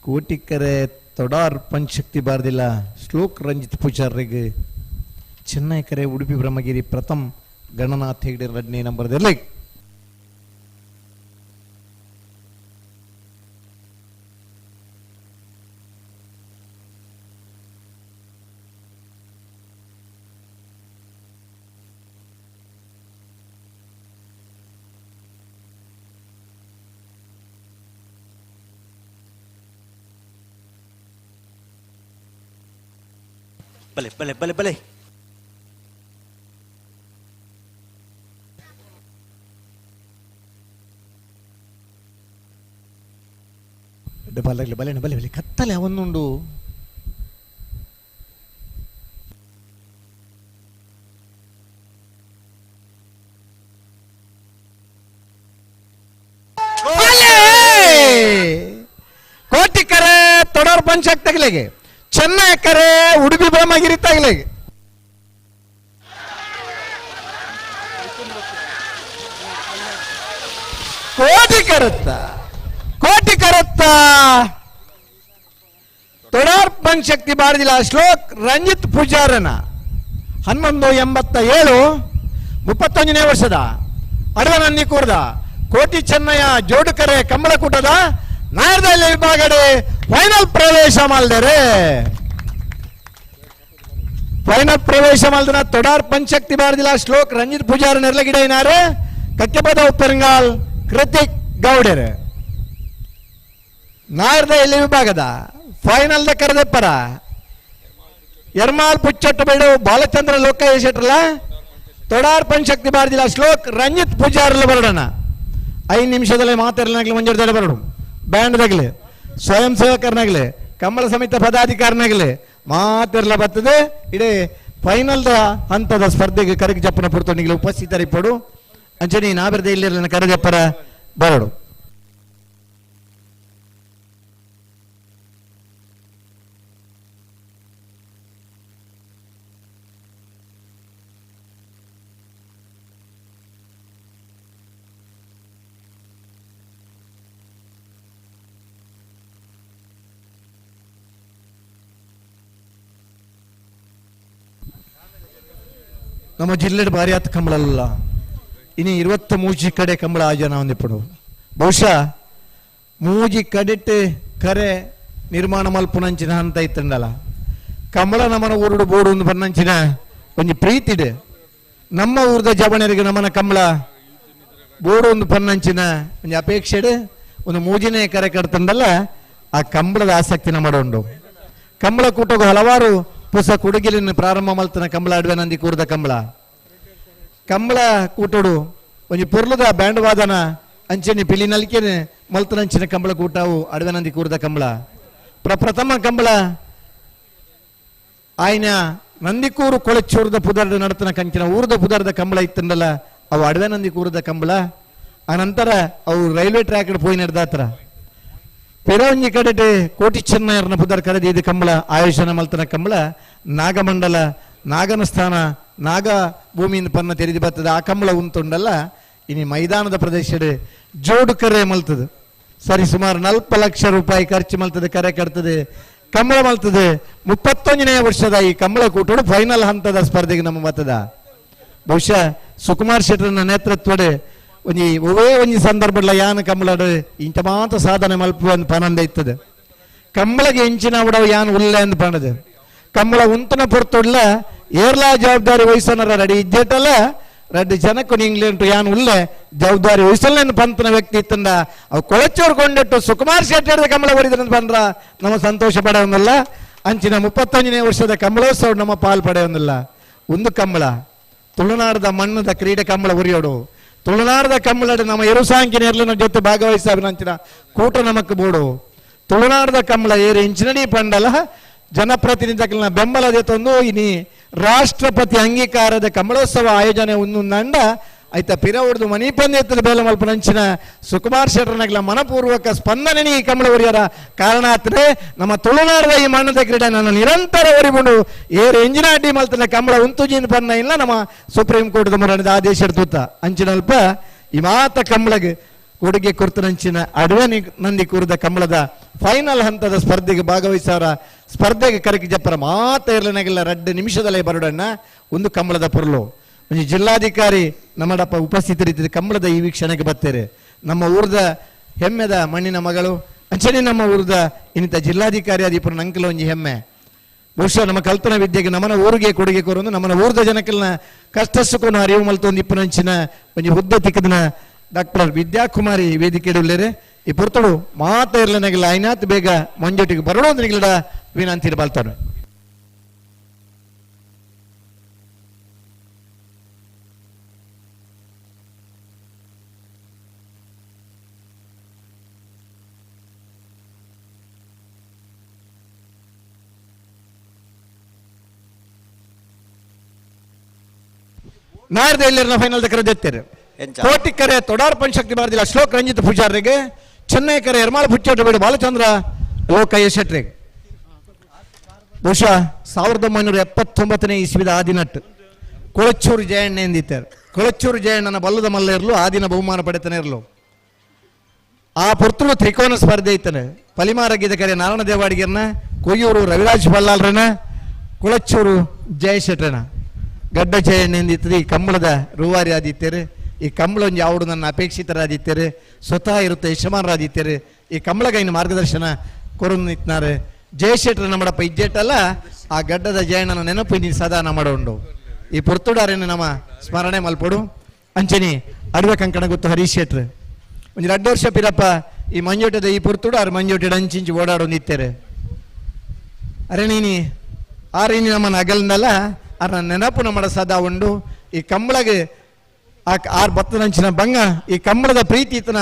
ಕೋಟಿಕರೆ ತೊಡಾರ್ ಪಂಚಶಕ್ತಿ ಬಾರ್ದಿಲ್ಲ ಶ್ಲೋಕ್ ರಂಜಿತ್ ಪೂಜಾರಿಗೆ ಚೆನ್ನೈಕರೆ ಉಡುಪಿ ಬ್ರಹ್ಮಗಿರಿ ಪ್ರಥಮ ಗಣನಾಥ್ ಹೆಗ್ಡೆ 2ನೇ ನಂಬರ್ದಲ್ಲಿ ಬಲೆ ಬಲೆ ಬಲೆ ಬಲೆ ಬಲೆ ಬಲೆ ಬಲೆ ಬಲೆ ಕತ್ತಲೆ ಅವನ್ನುಂಡು ಕೋಟಿಕರೆ ತೊಡರ್ ಪಂಚಾಯತ್ ತಗಲಿಗೆ ಚೆನ್ನೈಕರೆ ಉಡುಪಿ ಬ್ರಹ್ಮಗಿರಿ ತಗಲಿಗೆ ಕೋಟಿ ಕರುತ್ತ ತೊಡಾರ್ ಪಂಚಶಕ್ತಿ ಬಾರದಿಲ್ಲ ಶ್ಲೋಕ್ ರಂಜಿತ್ ಪೂಜಾರನ 1187 31ನೇ ವರ್ಷದ ಅಡವನನ್ನಿ ಕೂರ್ದ ಕೋಟಿ ಚೆನ್ನಯ್ಯ ಜೋಡುಕರೆ ಕಂಬಳಕೂಟದ ನಾಯರ್ದಲ್ಲಿ ವಿಭಾಗಡೆ ಫೈನಲ್ ಪ್ರವೇಶ ಮಾಡಿದರೆ ಫೈನಲ್ ಪ್ರವೇಶ ಮಾಡಿದ ತೊಡಾರ್ ಪಂಚಶಕ್ತಿ ಬಾರದಿಲ್ಲ ಶ್ಲೋಕ್ ರಂಜಿತ್ ಪೂಜಾರ ನೆರಳಗಿಡ ಏನಾರೆ ಕಕ್ಕೆಪದ ಉಪ್ಪರಿಂಗಾಲ್ ಕೃತಿಕ್ ಗೌಡರ್ ನಾಯರ್ದಲ್ಲಿ ವಿಭಾಗದ ಫೈನಲ್ ಕರೆದಪ್ಪರ ಎರ್ಮಾಲ್ ಪುಚ್ಚಟ್ಟು ಬೇಡ ಬಾಲಚಂದ್ರ ಲೋಕೇಶ್ ಶೆಟ್ರಲ್ಲ ತೊಡಾರ್ ಪಂಚಶಕ್ತಿ ಬಾರದಿಲ್ಲ ಶ್ಲೋಕ್ ರಂಜಿತ್ ಪೂಜಾರಲ್ಲ ಬರೋಣ 5 ನಿಮಿಷದಲ್ಲಿ ಮಾತಾಡಲಾಗ್ಲಿ ಮಂಜೂರು ಬರೋಡು ಬ್ಯಾಂಡ್ದಾಗಲಿ ಸ್ವಯಂ ಸೇವಕರನಾಗಲಿ ಕಂಬಳ ಸಮಿತಿ ಪದಾಧಿಕಾರನಾಗಲಿ ಮಾತೆಲ್ಲ ಬರ್ತದೆ ಇಡೀ ಫೈನಲ್ ಹಂತದ ಸ್ಪರ್ಧೆಗೆ ಕರೆಗೆ ಜಪ್ಪನ ಪುರ್ತನಿಗೆ ಉಪಸ್ಥಿತರಿಪ್ಪಡು ಅಂಚನೆ ನಾಬರದೆ ಇಲ್ಲಿ ಕರೆಜಪ್ಪರ ಬರಡು. ನಮ್ಮ ಜಿಲ್ಲೆಡ್ ಭಾರಿ ಆತ ಕಂಬಳಲ್ಲ ಇನ್ನು 23 ಕಡೆ ಕಂಬಳ ಆಯೋಜನ ಹೊಂದಿಪ್ಪಡು. ಬಹುಶಃ ಮೂಜಿ ಕಡೆಟ್ಟು ಕರೆ ನಿರ್ಮಾಣ ಮಲ್ಪುನಂಚಿನ ಹಂತ ಇತ್ತಂಡಲ್ಲ ಕಂಬಳ ನಮ್ಮನ ಊರುಡು ಬೋಡು ಒಂದು ಬನ್ನಂಚಿನ ಒಂಜಿ ಪ್ರೀತಿಡೆ ನಮ್ಮ ಊರದ ಜವಣರಿಗೆ ನಮ್ಮನ ಕಂಬಳ ಬೋಡು ಒಂದು ಪನ್ನಂಚಿನ ಒಂಜಿ ಅಪೇಕ್ಷೆಡೆ ಒಂದು ಮೂಜಿನೇ ಕರೆ ಕಟ್ತಂಡಲ್ಲ ಆ ಕಂಬಳದ ಆಸಕ್ತಿ ನಮ್ಮಡುಂಡು. ಕಂಬಳ ಕೂಟಗೂ ಹಲವಾರು ಹೊಸ ಕೊಡುಗಿಲಿನ ಪ್ರಾರಂಭ ಮಲ್ತನ ಕಂಬಳ ಅಡ್ವೆ ನಂದಿ ಕೂರ್ದ ಕಂಬಳ ಕೂಟೋಡು ಒಂಜಿ ಪೊರ್ಲದ ಬ್ಯಾಂಡ್ ವಾದನ ಅಂಚನೆ ಪಿಲಿ ನಲ್ಕೆನೆ ಮಲ್ತನಂಚಿನ ಕಂಬಳ ಕೂಟವು ಅಡ್ವೆ ನಂದಿ ಕೂರ್ದ ಕಂಬಳ ಪ್ರಪ್ರಥಮ ಕಂಬಳ ಆಯ್ನ ನಂದಿಕೂರು ಕೊಳಚೂರ್ದ ಪುದರ್ದ ನಡತನ ಕಂಚಿನ ಊರ್ದ ಪುದರ್ದ ಕಂಬಳ ಇತ್ತಂಡಲ್ಲ ಅವು ಅಡ್ವೆ ನಂದಿ ಕೂರ್ದ ಕಂಬಳ. ಆನಂತರ ಅವು ರೈಲ್ವೆ ಟ್ರ್ಯಾಕ್ ಪೋಯಿ ನಡೆದಾತ್ರ ಪೆರವಂಜಿ ಕಡೆ ಕೋಟಿ ಚೆನ್ನಯ್ಯರ್ನ ಪುದರ್ ಕರೆದಿ ಇದು ಕಂಬಳ ಆಯೋಜನ ಮಲ್ತನ ಕಂಬಳ ನಾಗಮಂಡಲ ನಾಗನ ಸ್ಥಾನ ನಾಗ ಭೂಮಿಯಿಂದ ಪನ್ನ ತೆರೆದು ಬರ್ತದೆ ಆ ಕಂಬಳ ಉಂಟುಂಡಲ್ಲ ಇನ್ನು ಮೈದಾನದ ಪ್ರದೇಶದ ಜೋಡು ಕರೆ ಮಲ್ತದೆ ಸರಿ ಸುಮಾರು 40 ಲಕ್ಷ ರೂಪಾಯಿ ಖರ್ಚು ಮಲ್ತದೆ ಕರೆ ಕಟ್ತದೆ ಕಂಬಳ ಮಲ್ತದೆ. 31ನೇ ವರ್ಷದ ಈ ಕಂಬಳ ಕೂಟೋಡು ಫೈನಲ್ ಹಂತದ ಸ್ಪರ್ಧೆಗೆ ನಮ್ಮ ಬರ್ತದ. ಬಹುಶಃ ಸುಕುಮಾರ್ ಶೆಟ್ಟರ್ನ ನೇತೃತ್ವಡೆ ಒಂಜಿ ಸಂದರ್ಭ ಯಾನ ಕಂಬಳ ಇಂಥ ಮಾತ್ರ ಸಾಧನೆ ಮಲ್ಪ ಒಂದು ಪನಂದ ಇರ್ತದೆ. ಕಂಬಳಗೆ ಹೆಂಚಿನ ಅವಡವು ಯಾನ್ ಉಲ್ಲೆ ಅಂದ್ ಪಣದು ಕಂಬಳ ಉಂತನ ಪೊರ್ತೊಡ್ಲ ಏರ್ಲಾ ಜವಾಬ್ದಾರಿ ವಹಿಸೋನರ ರೆಡಿ ಇದ್ದೇಟಲ್ಲ ರೆಡ್ಡಿ ಜನಕ್ಕೂ ಇಂಗ್ಲೆಂಟು ಯಾನ್ ಉಲ್ಲೆ ಜವಾಬ್ದಾರಿ ವಹಿಸಲ್ಲ ಪಂತನ ವ್ಯಕ್ತಿ ಇತ್ತಂದ ಅವು ಕೊಳಚೋರು ಕೊಂಡಿಟ್ಟು ಸುಕುಮಾರ್ ಶೆಟ್ಟಿ ಕಂಬಳ ಹೊಡಿದ್ರಂತ ಬಂದ್ರ ನಮ್ಮ ಸಂತೋಷ ಪಡೆಯೋದಿಲ್ಲ. ಅಂಚಿನ 31ನೇ ವರ್ಷದ ಕಂಬಳೋತ್ಸವ ನಮ್ಮ ಪಾಲ್ ಪಡೆಯೋದಿಲ್ಲ. ಒಂದು ಕಂಬಳ ತುಳುನಾಡದ ಮಣ್ಣದ ಕ್ರೀಡೆ ಕಂಬಳ ಉರಿಯೋಡು ತುಳುನಾಡದ ಕಂಬಳದ ನಮ್ಮ ಇರುಸಾಂಕಿನ ಎರ್ಲಿನ ಜೊತೆ ಭಾಗವಹಿಸಿನ ಕೂಟ ನಮಕ್ ಬೋಡು ತುಳುನಾಡದ ಕಂಬಳ ಏರು ಇಂಚಿನಡಿ ಪಂಡಲ ಜನಪ್ರತಿನಿಧಿಗಳ ಬೆಂಬಲದ ತಂದು ಇನಿ ರಾಷ್ಟ್ರಪತಿ ಅಂಗೀಕಾರದ ಕಂಬಳೋತ್ಸವ ಆಯೋಜನೆ ಒಂದೊಂದಂಡ ಆಯ್ತ ಪಿರ ಹೊಡೆದು ಮನಿ ಪಂದ್ಯದ ಬೇಲ ಮಲ್ಪನಂಚಿನ ಸುಕುಮಾರ್ ಶೆಟ್ಟರ್ನಗಳ ಮನಪೂರ್ವಕ ಸ್ಪಂದನೆ ಈ ಕಂಬಳ ಉರಿಯರ ಕಾರಣ ಆತ್ರೆ ನಮ್ಮ ತುಳುನಾಡದ ಈ ಮಣ್ಣದ ಕ್ರೀಡೆ ನನ್ನ ನಿರಂತರ ಒರಿಬುಂಡು ಏರು ಎಂಜಿನ ಅಡ್ಡಿ ಮಲ್ತನ ಕಂಬಳ ಉಂತುಜಿನ ಪನ್ನ ಇಲ್ಲ ನಮ್ಮ ಸುಪ್ರೀಂ ಕೋರ್ಟ್ ಮರಣದ ಆದೇಶ ತೂತ ಅಂಚಿನಲ್ಪ ಈ ಮಾತ ಕಂಬಳಗೆ ಕೊಡುಗೆ ಕೊರ್ತನಂಚಿನ ಅಡ್ವೆ ನಂದಿ ಕೂರಿದ ಕಂಬಳದ ಫೈನಲ್ ಹಂತದ ಸ್ಪರ್ಧೆಗೆ ಭಾಗವಹಿಸೋರ ಸ್ಪರ್ಧೆಗೆ ಕರೆಗೆ ಜಪ್ಪರ ಮಾತ ಇರಲಿನಾಗೆಲ್ಲ 2 ನಿಮಿಷದಲ್ಲೇ ಬರೋಡಣ್ಣ ಒಂದು ಕಂಬಳದ ಪೊರ್ಲು ಒಂದು ಜಿಲ್ಲಾಧಿಕಾರಿ ನಮ್ಮಡಪ್ಪ ಉಪಸ್ಥಿತರಿದ್ದ ಕಂಬಳದ ಈ ವೀಕ್ಷಣೆಗೆ ಬರ್ತೇವೆ. ನಮ್ಮ ಊರದ ಹೆಮ್ಮೆದ ಮಣ್ಣಿನ ಮಗಳು ಅಂಚನೆ ನಮ್ಮ ಊರದ ಇನ್ನಿತ ಜಿಲ್ಲಾಧಿಕಾರಿ ಅದೀಪುರ ನಂಕಲ ಒಂಜಿ ಹೆಮ್ಮೆ. ಬಹುಶಃ ನಮ್ಮ ಕಲ್ಪನಾ ವಿದ್ಯೆಗೆ ನಮ್ಮನ ಊರಿಗೆ ಕೊಡುಗೆ ಕೊರೊಂದು ನಮ್ಮನ ಊರದ ಜನಕಲ್ನ ಕಷ್ಟ ಸುಖವನ್ನು ಅರಿವು ಮಲ್ತೊಂದು ಇಪ್ಪನಂಚಿನ ಒಂಜಿ ಹುದ್ದೆ ತಿಕ್ಕದನ ಡಾಕ್ಟರ್ ವಿದ್ಯಾಕುಮಾರಿ ವೇದಿಕೆ ಇಡಲೇರೆ ಈ ಪುರ್ತಡು ಮಾತ ಇರ್ಲನಾಗಿಲ್ಲ ಐನಾತ್ ಬೇಗ ಮಂಜೊಟ್ಟಿಗೆ ಬರೋದು ನಿಗಲಿಡ ವಿನಂತಿ ಬಾಳ್ತಾನೆ. ನಾಡ್ದು ಎಲ್ಲರನ್ನ ಫೈನಲ್ ಕರೆದಿರ್ತಾರೆ. ಕೋಟಿಕೆರೆ ತೊಡಾರ್ ಪಂಚಶಕ್ತಿ ಭಾರತೀಯ ಅಶ್ಲೋಕ್ ರಂಜಿತ್ ಪೂಜಾರಿಗೆ, ಚೆನ್ನೈ ಕೆರೆ ಯರ್ಮಾಳ ಪುಚ್ಚೋಟಬೇಡಿ ಬಾಲಚಂದ್ರ ಲೋಕಯ್ಯ ಶೆಟ್ರಿಗೆ. ಬಹುಶಃ 1979ನೇ ಇಸ್ವಿದ ಆದಿನಟ್ಟು ಕೊಳಚೂರು ಜಯಣ್ಣ ಎಂದಿದ್ದಾರೆ. ಕೊಳಚೂರು ಜಯಣ್ಣನ ಬಲ್ಲದ ಮಲ್ಲ ಇರಲು ಆದಿನ ಬಹುಮಾನ ಪಡೆತಾನೆ ಇರಲು ಆ ಪುರ್ತುಳು ತ್ರಿಕೋನ ಸ್ಪರ್ಧೆ ಇತ್ತಾನೆ. ಪಲಿಮಾರಗಿದ ಕೆರೆ ನಾರಾಯಣ ದೇವಾಡಿಗೆರ್ನ, ಕೊಯ್ಯೂರು ರವಿರಾಜ್ ಬಲ್ಲಾಲ್ರನ, ಕೊಳಚೂರು ಜಯಶೆಟ್ರನ ಗಡ್ಡ ಜಯಣ್ಣ ಎಂದಿತ್ತದೆ. ಈ ಕಂಬಳದ ರೂವಾರಿ ಆದಿತ್ಯರು ಈ ಕಂಬಳ ಒಂದು ಯಾವುದು ನನ್ನ ಅಪೇಕ್ಷಿತರಾದಿತ್ಯರು ಸ್ವತಃ ಇರುತ್ತೆ ಯಶಮಾನರಾದಿತ್ಯರು ಈ ಕಂಬಳಗೈನ ಮಾರ್ಗದರ್ಶನ ಕೊರೊನ್ನಿತ್ನಾರೆ. ಜಯಶೆಟ್ರ ನಮ್ಮಡಪ್ಪ ಇಜ್ಜೆಟ್ಟಲ್ಲ ಆ ಗಡ್ಡದ ಜಯಣ್ಣನ ನೆನಪು ನೀನು ಸದಾ ನಮ್ಮಡುಂಡು. ಈ ಪುರ್ತುಡಾರೇನು ನಮ್ಮ ಸ್ಮರಣೆ ಮಲ್ಪಡು ಅಂಚನಿ ಅಡ್ವೆ ಕಂಕಣ ಗೊತ್ತು ಹರೀಶ್ ಶೆಟ್ರು ಒಂದು 2 ವರ್ಷ ಪಿರಪ್ಪ ಈ ಮಂಜೋಟದ ಈ ಪುರ್ತುಡಾರು ಮಂಜೋಟದ ಅಂಚಿಂಚು ಓಡಾಡೋ ನಿತ್ತಾರೆ. ಅರೆ ನೀನಿ ಆರೀನಿ ನಮ್ಮನ ಅಗಲ್ನಲ್ಲ ಅರ ನೆನಪು ನಮ್ಮಡ ಸದಾ ಉಂಡು. ಈ ಕಂಬಳಗೆ ಆರ್ ಬತ್ತದಂಚಿನ ಬಂಗ ಈ ಕಂಬಳದ ಪ್ರೀತಿ ಇತನ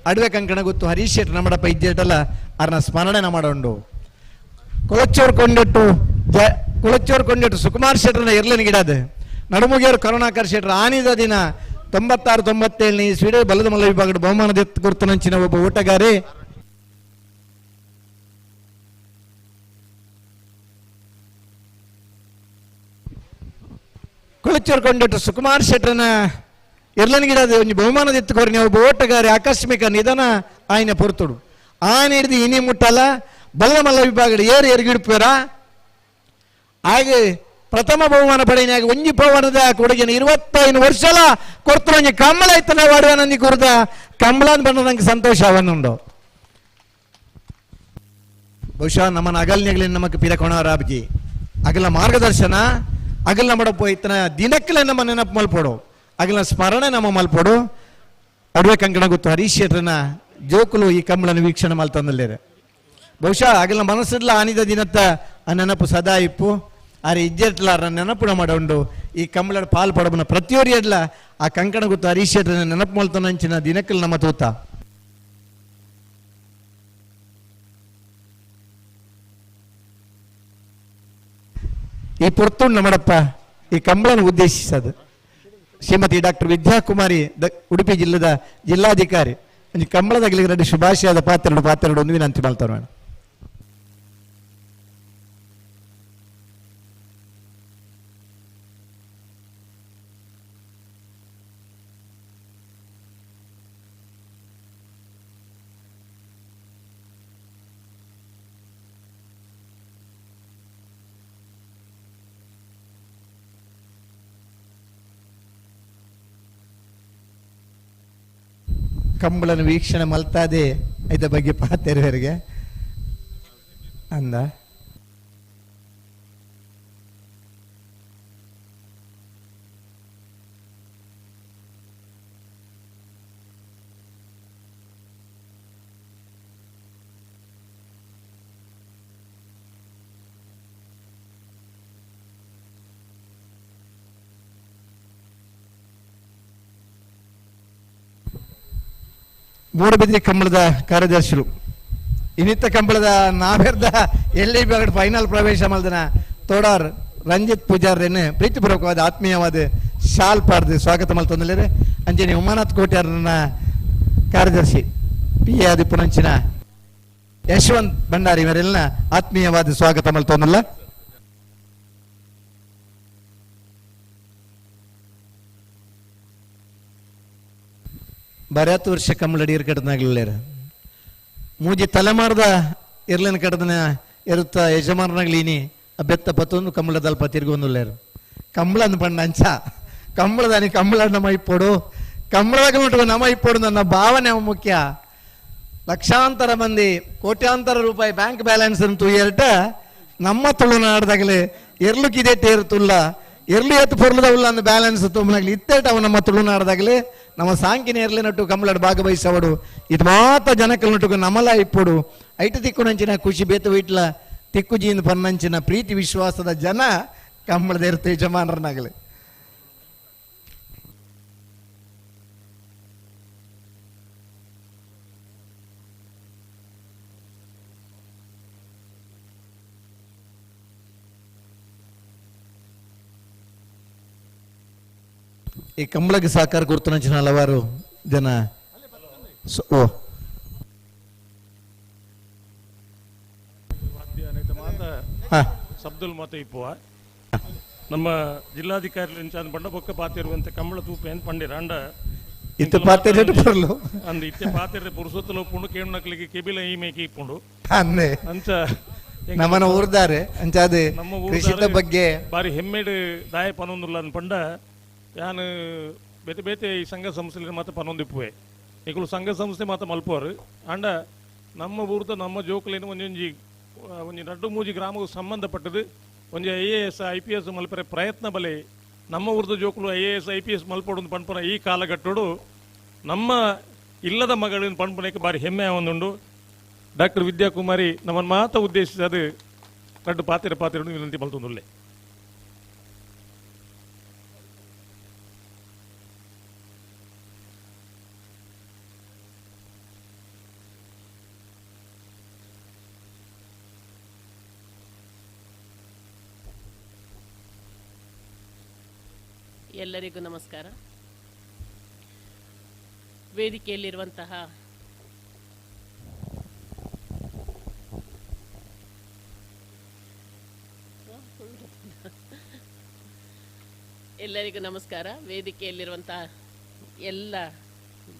ಅಡವೆ ಕಂಕಣ ಗೊತ್ತು ಹರೀಶ್ ಶೆಟ್ಟಿ ನಮ್ಮಡಪ್ಪ ಇದ್ದೇಟಲ್ಲ ಅವ್ರನ್ನ ಸ್ಮರಣೆ ಮಾಡೋಂಡು ಕುಳಚ್ಚೋರ್ ಕೊಂಡಿಟ್ಟು ಸುಕುಮಾರ್ ಶೆಟ್ರನ್ನ ಇರ್ಲಿನ ಗಿಡದ ನಡುಮುಗಿಯವರು ಕರುಣಾಕರ್ ಶೆಟ್ರ ಆನಿದ ದಿನ 96-97 ಇಸ್ವಿಡೆ ಬಲ್ಲದ ಮಲ್ಲ ವಿಭಾಗದ ಬಹುಮಾನದ ಗುರುತನಂಚಿನ ಒಬ್ಬ ಓಟಗಾರೆ ಕುಳಚ್ಚೋರ್ ಕೊಂಡಿಟ್ಟು ಸುಕುಮಾರ್ ಶೆಟ್ರನ ಇರ್ಲನ್ ಗಿಡದ ಒಂದು ಬಹುಮಾನದ ಎತ್ತುಕೋರಿ ಒಬ್ಬ ಓಟಗಾರೆ ಆಕಸ್ಮಿಕ ನಿಧನ ಆಯ್ನ ಪೊರ್ತುಡು ಆಯ್ನ ಹಿಡಿದು ಇನಿ ಮುಟ್ಟಲ್ಲ ಬಲ್ಲದ ಮಲ್ಲ ವಿಭಾಗದ ಏರು ಎರ್ಗಿಡ್ಪೇರ ಹಾಗೆ ಪ್ರಥಮ ಬಹುಮಾನ ಪಡೆಯಿನಾಗ ಒಂಜಿ ಪವನದ ಕೊಡುಗೆನ 25 ವರ್ಷಲ ಕೊಡ್ತು ನಂಗೆ ಕಂಬಳ ಇತ್ತು ನಾವು ಆಡುವ ನಂಗೆ ಕೊಡ್ದ ಕಂಬಳ ಅಂತ ಬಂದ ನಂಗೆ ಸಂತೋಷ ಅವನ್ನುಂಡು ಬಹುಶಃ ನಮ್ಮನ್ನ ಅಗಲ್ನೆಗಳಿನ ನಮಕ್ ಪಿರಕೋಣರಾಬ್ಜಿ ಅಗಲ ಮಾರ್ಗದರ್ಶನ ಅಗಲ ಮಾಡಪ್ಪೋ ಇತ್ತನ ದಿನಕ್ಕಲೇ ನಮ್ಮ ನೆನಪು ಮಲ್ಪೋಡು ಅಗಲ ಸ್ಮರಣೆ ನಮ್ಮ ಮಲ್ಪೋಡು ಅಡುವೆ ಕಂಕಣ ಗೊತ್ತು ಹರೀಶ್ ಶೆಟ್ರನ ಜೋಕುಲು ಈ ಕಂಬಳನ ವೀಕ್ಷಣೆ ಮಲ್ತಂದಲ್ಲೇರೆ ಬಹುಶಃ ಅಗಲ ಮನಸ್ಸಿಡ್ಲ ಆನಿದ ದಿನತ್ತ ಆ ನೆನಪು ಸದಾ ಇಪ್ಪು ಆರೆ ಇಜ್ಜೆಟ್ಲಾರ ನೆನಪುಣ ಮಾಡೋಂಡು ಈ ಕಂಬಳದ ಪಾಲ್ ಪಡಬನ ಪ್ರತಿಯೊರಿ ಎಡ್ಲ ಆ ಕಂಕಣ ಗೊತ್ತು ಹರೀಶ್ ಶೆಟ್ರನ ನೆನಪು ಮಲ್ತನಂಚಿನ ದಿನಕ್ಕಲ್ ನಮ್ಮ ತೂತ ಈ ಪೊರ್ತುಂಡು ನಮ್ಮಡಪ್ಪ ಈ ಕಂಬಳನ ಉದ್ದೇಶಿಸದು ಶ್ರೀಮತಿ ಡಾಕ್ಟರ್ ವಿದ್ಯಾಕುಮಾರಿ ಉಡುಪಿ ಜಿಲ್ಲೆದ ಜಿಲ್ಲಾಧಿಕಾರಿ ಒಂದು ಕಂಬಳದಾಗಲಿ ಎರಡು ಶುಭಾಶಯದ ಪಾತ್ರೆಡು ಒಂದು ವಿನಂತಿ ಮಾಡ್ತಾರೆ ಮೇಡಮ್. ಕಂಬಳನ ವೀಕ್ಷಣೆ ಮಲ್ತಾದೆ ಇದ ಬಗ್ಗೆ ಪಾತೆರವರಿಗೆ ಅಂದ ಮೂಡಬಿದ್ರಿ ಕಂಬಳದ ಕಾರ್ಯದರ್ಶಿಗಳು ಇನ್ನಿತ್ತ ಕಂಬಳದ ನಾವೆರ್ದ ಎಲ್ಲಿ ಫೈನಲ್ ಪ್ರವೇಶ ಮಲ್ದನ ತೋಡಾರ್ ರಂಜಿತ್ ಪೂಜಾರ್ರೇನು ಪ್ರೀತಿಪೂರ್ವಕವಾದ ಆತ್ಮೀಯವಾದ ಶಾಲ್ ಪಾಡ್ದು ಸ್ವಾಗತ ಮಲ್ತಂದ್ರೆ ಅಂಜನಿ ಉಮಾನಾಥ್ ಕೋಟ್ಯಾರನ ಕಾರ್ಯದರ್ಶಿ ಪಿ ಎ ಆದಿಪುನಂಚಿನ ಯಶವಂತ್ ಭಂಡಾರಿ ಇವರೆಲ್ಲ ಆತ್ಮೀಯವಾದ ಸ್ವಾಗತ ಮಲ್ತೊಂದಲ್ಲ. ಬರತ್ತು ವರ್ಷ ಕಂಬಳಡಿ ಕಡನಾಗ್ಲಿಲ್ಲ ಮೂಜಿ ತಲೆಮಾರದ ಇರ್ಲಿನ ಕಡದನ ಇರುತ್ತ ಯಜಮಾನನಾಗ್ಲೀನಿ ಬೆತ್ತ ಪತ್ತೊಂದು ಕಂಬಳದಲ್ಪ ತಿರ್ಗೊಂದುಲ್ಲೇರು ಕಂಬಳನ ಪಂಡ ಅಂಚ ಕಂಬಳದಾನಿ ಕಂಬಳ ನಮ್ಮ ಇಪ್ಪೋಡು ಕಂಬಳದಾಗ ಮುಟ್ಟು ನಮ್ಮ ಇಪ್ಪೋಡು ನನ್ನ ಭಾವನೆ ಮುಖ್ಯ. ಲಕ್ಷಾಂತರ ಮಂದಿ ಕೋಟ್ಯಾಂತರ ರೂಪಾಯಿ ಬ್ಯಾಂಕ್ ಬ್ಯಾಲೆನ್ಸ್ ಅಂತೂ ಎರಟ ನಮ್ಮ ತುಳುನಾಡ್ದಾಗಲೇ ಎರ್ಲುಕಿದೆ ಟೇರುತ್ತುಲ್ಲ ಎರ್ಲಿ ಎತ್ತು ಪೊರ್ಲದವುಲ್ಲ ಅಂದ ಬ್ಯಾಲೆನ್ಸ್ ತುಂಬನಾಗ್ಲಿ ಇತ್ತೇಟ ಅವ ನಮ್ಮ ತುಳುನಾಡ್ದಾಗಲೇ ನಮ್ಮ ಸಾಂಕಿನ ಎರ್ಲಿನಟ್ಟು ಕಂಬಳಡ್ ಭಾಗವಹಿಸವಡು ಇದು ಮಾತ್ರ ಜನಕಲ್ ನಟು ನಮಲ ಇಪ್ಪಡು ಐಟ ತಿಕ್ಕುನಂಚಿನ ಖುಷಿ ಬೇತು ಇಟ್ಲ ತಿಕ್ಕುಜಿಯಿಂದ ಪನ್ನಂಚಿನ ಪ್ರೀತಿ ವಿಶ್ವಾಸದ ಜನ ಕಂಬಳದ ಇರ್ತ ಯಜಮಾನರನ್ನಾಗಲಿ. ಈ ಕಂಬಳಕ್ಕೆ ಸಹಕಾರ ಕೊಡ್ತಾನ ಹಲವಾರು ಜನ ಸಬ್ದುಲ್ ಮತ ಇಪ್ಪುವ ನಮ್ಮ ಜಿಲ್ಲಾಧಿಕಾರಿ ಬಂಡ ಬೊಕ್ಕ ಪಾತಿರುವಂತ ಕಂಬಳ ತೂಪ ಏನ್ ಪಂಡಿರ ಅಂಡ ಇತ್ತೆ ಪಾತೆರೆ ಬರಲು ಅಂದ ಇತ್ತೆ ಪಾತೆರೆ ಪುರುಸೊತ್ತಲು ಉಪ್ಪುಂಡು ಕೇಳು ನಕ್ಲಿಗೆ ಕೆಬಿಲ ಈ ಮೇಕಿ ಇಪ್ಪುಂಡು ಅಂದೆ ಅಂಚ ನಮ್ಮನ ಊರ್ದಾರೆ ಅಂಚಾದೆ ಕೃಷಿದ ಬಗ್ಗೆ ಬಾರಿ ಹೆಮ್ಮೆಡ್ ದಾಯ ಪನೊಂದುಲ್ಲ ಅನ್ ಪಂಡ ಯಾನು ಬೇತೆ ಬೇತೆ ಈ ಸಂಘ ಸಂಸ್ಥೆ ಮಾತ್ರ ಪನೊಂದಿಪ್ಪುವೆ ಈಗಲು ಸಂಘ ಸಂಸ್ಥೆ ಮಾತ್ರ ಮಲ್ಪುವರು ಅಂಡ ನಮ್ಮ ಊರ್ದ ನಮ್ಮ ಜೋಕಲೇನು ಒಂಜೊಂಜಿ ಒಂಜಿ ನಡ್ಡು ಮೂಜಿ ಗ್ರಾಮಕ್ಕೆ ಸಂಬಂಧಪಟ್ಟದು ಒಂಜಿ IAS IPS ಮಲ್ಪರೆ ಪ್ರಯತ್ನ ಬಲೆ ನಮ್ಮ ಊರ್ದ ಜೋಕುಲು IAS IPS ಮಲ್ಪೊಡು ಪಣ್ಪುನ ಈ ಕಾಲಘಟ್ಟಡು ನಮ್ಮ ಇಲ್ಲದ ಮಗಳಿನ ಪಣ್ಪುನಕ್ಕೆ ಬಾರಿ ಹೆಮ್ಮೆ ಒಂದುಂಡು. ಡಾಕ್ಟರ್ ವಿದ್ಯಾಕುಮಾರಿ ನಮ್ಮನ್ನು ಮಾತ್ರ ಉದ್ದೇಶಿಸಿ ಅದು ನಡ್ಡು ಪಾತಿರ ವಿನಂತಿ ಮಲ್ತೊಂದುಲ್ಲೆ. ಎಲ್ಲರಿಗೂ ನಮಸ್ಕಾರ. ವೇದಿಕೆಯಲ್ಲಿರುವಂತಹ ಎಲ್ಲರಿಗೂ ನಮಸ್ಕಾರ. ವೇದಿಕೆಯಲ್ಲಿರುವಂತಹ ಎಲ್ಲ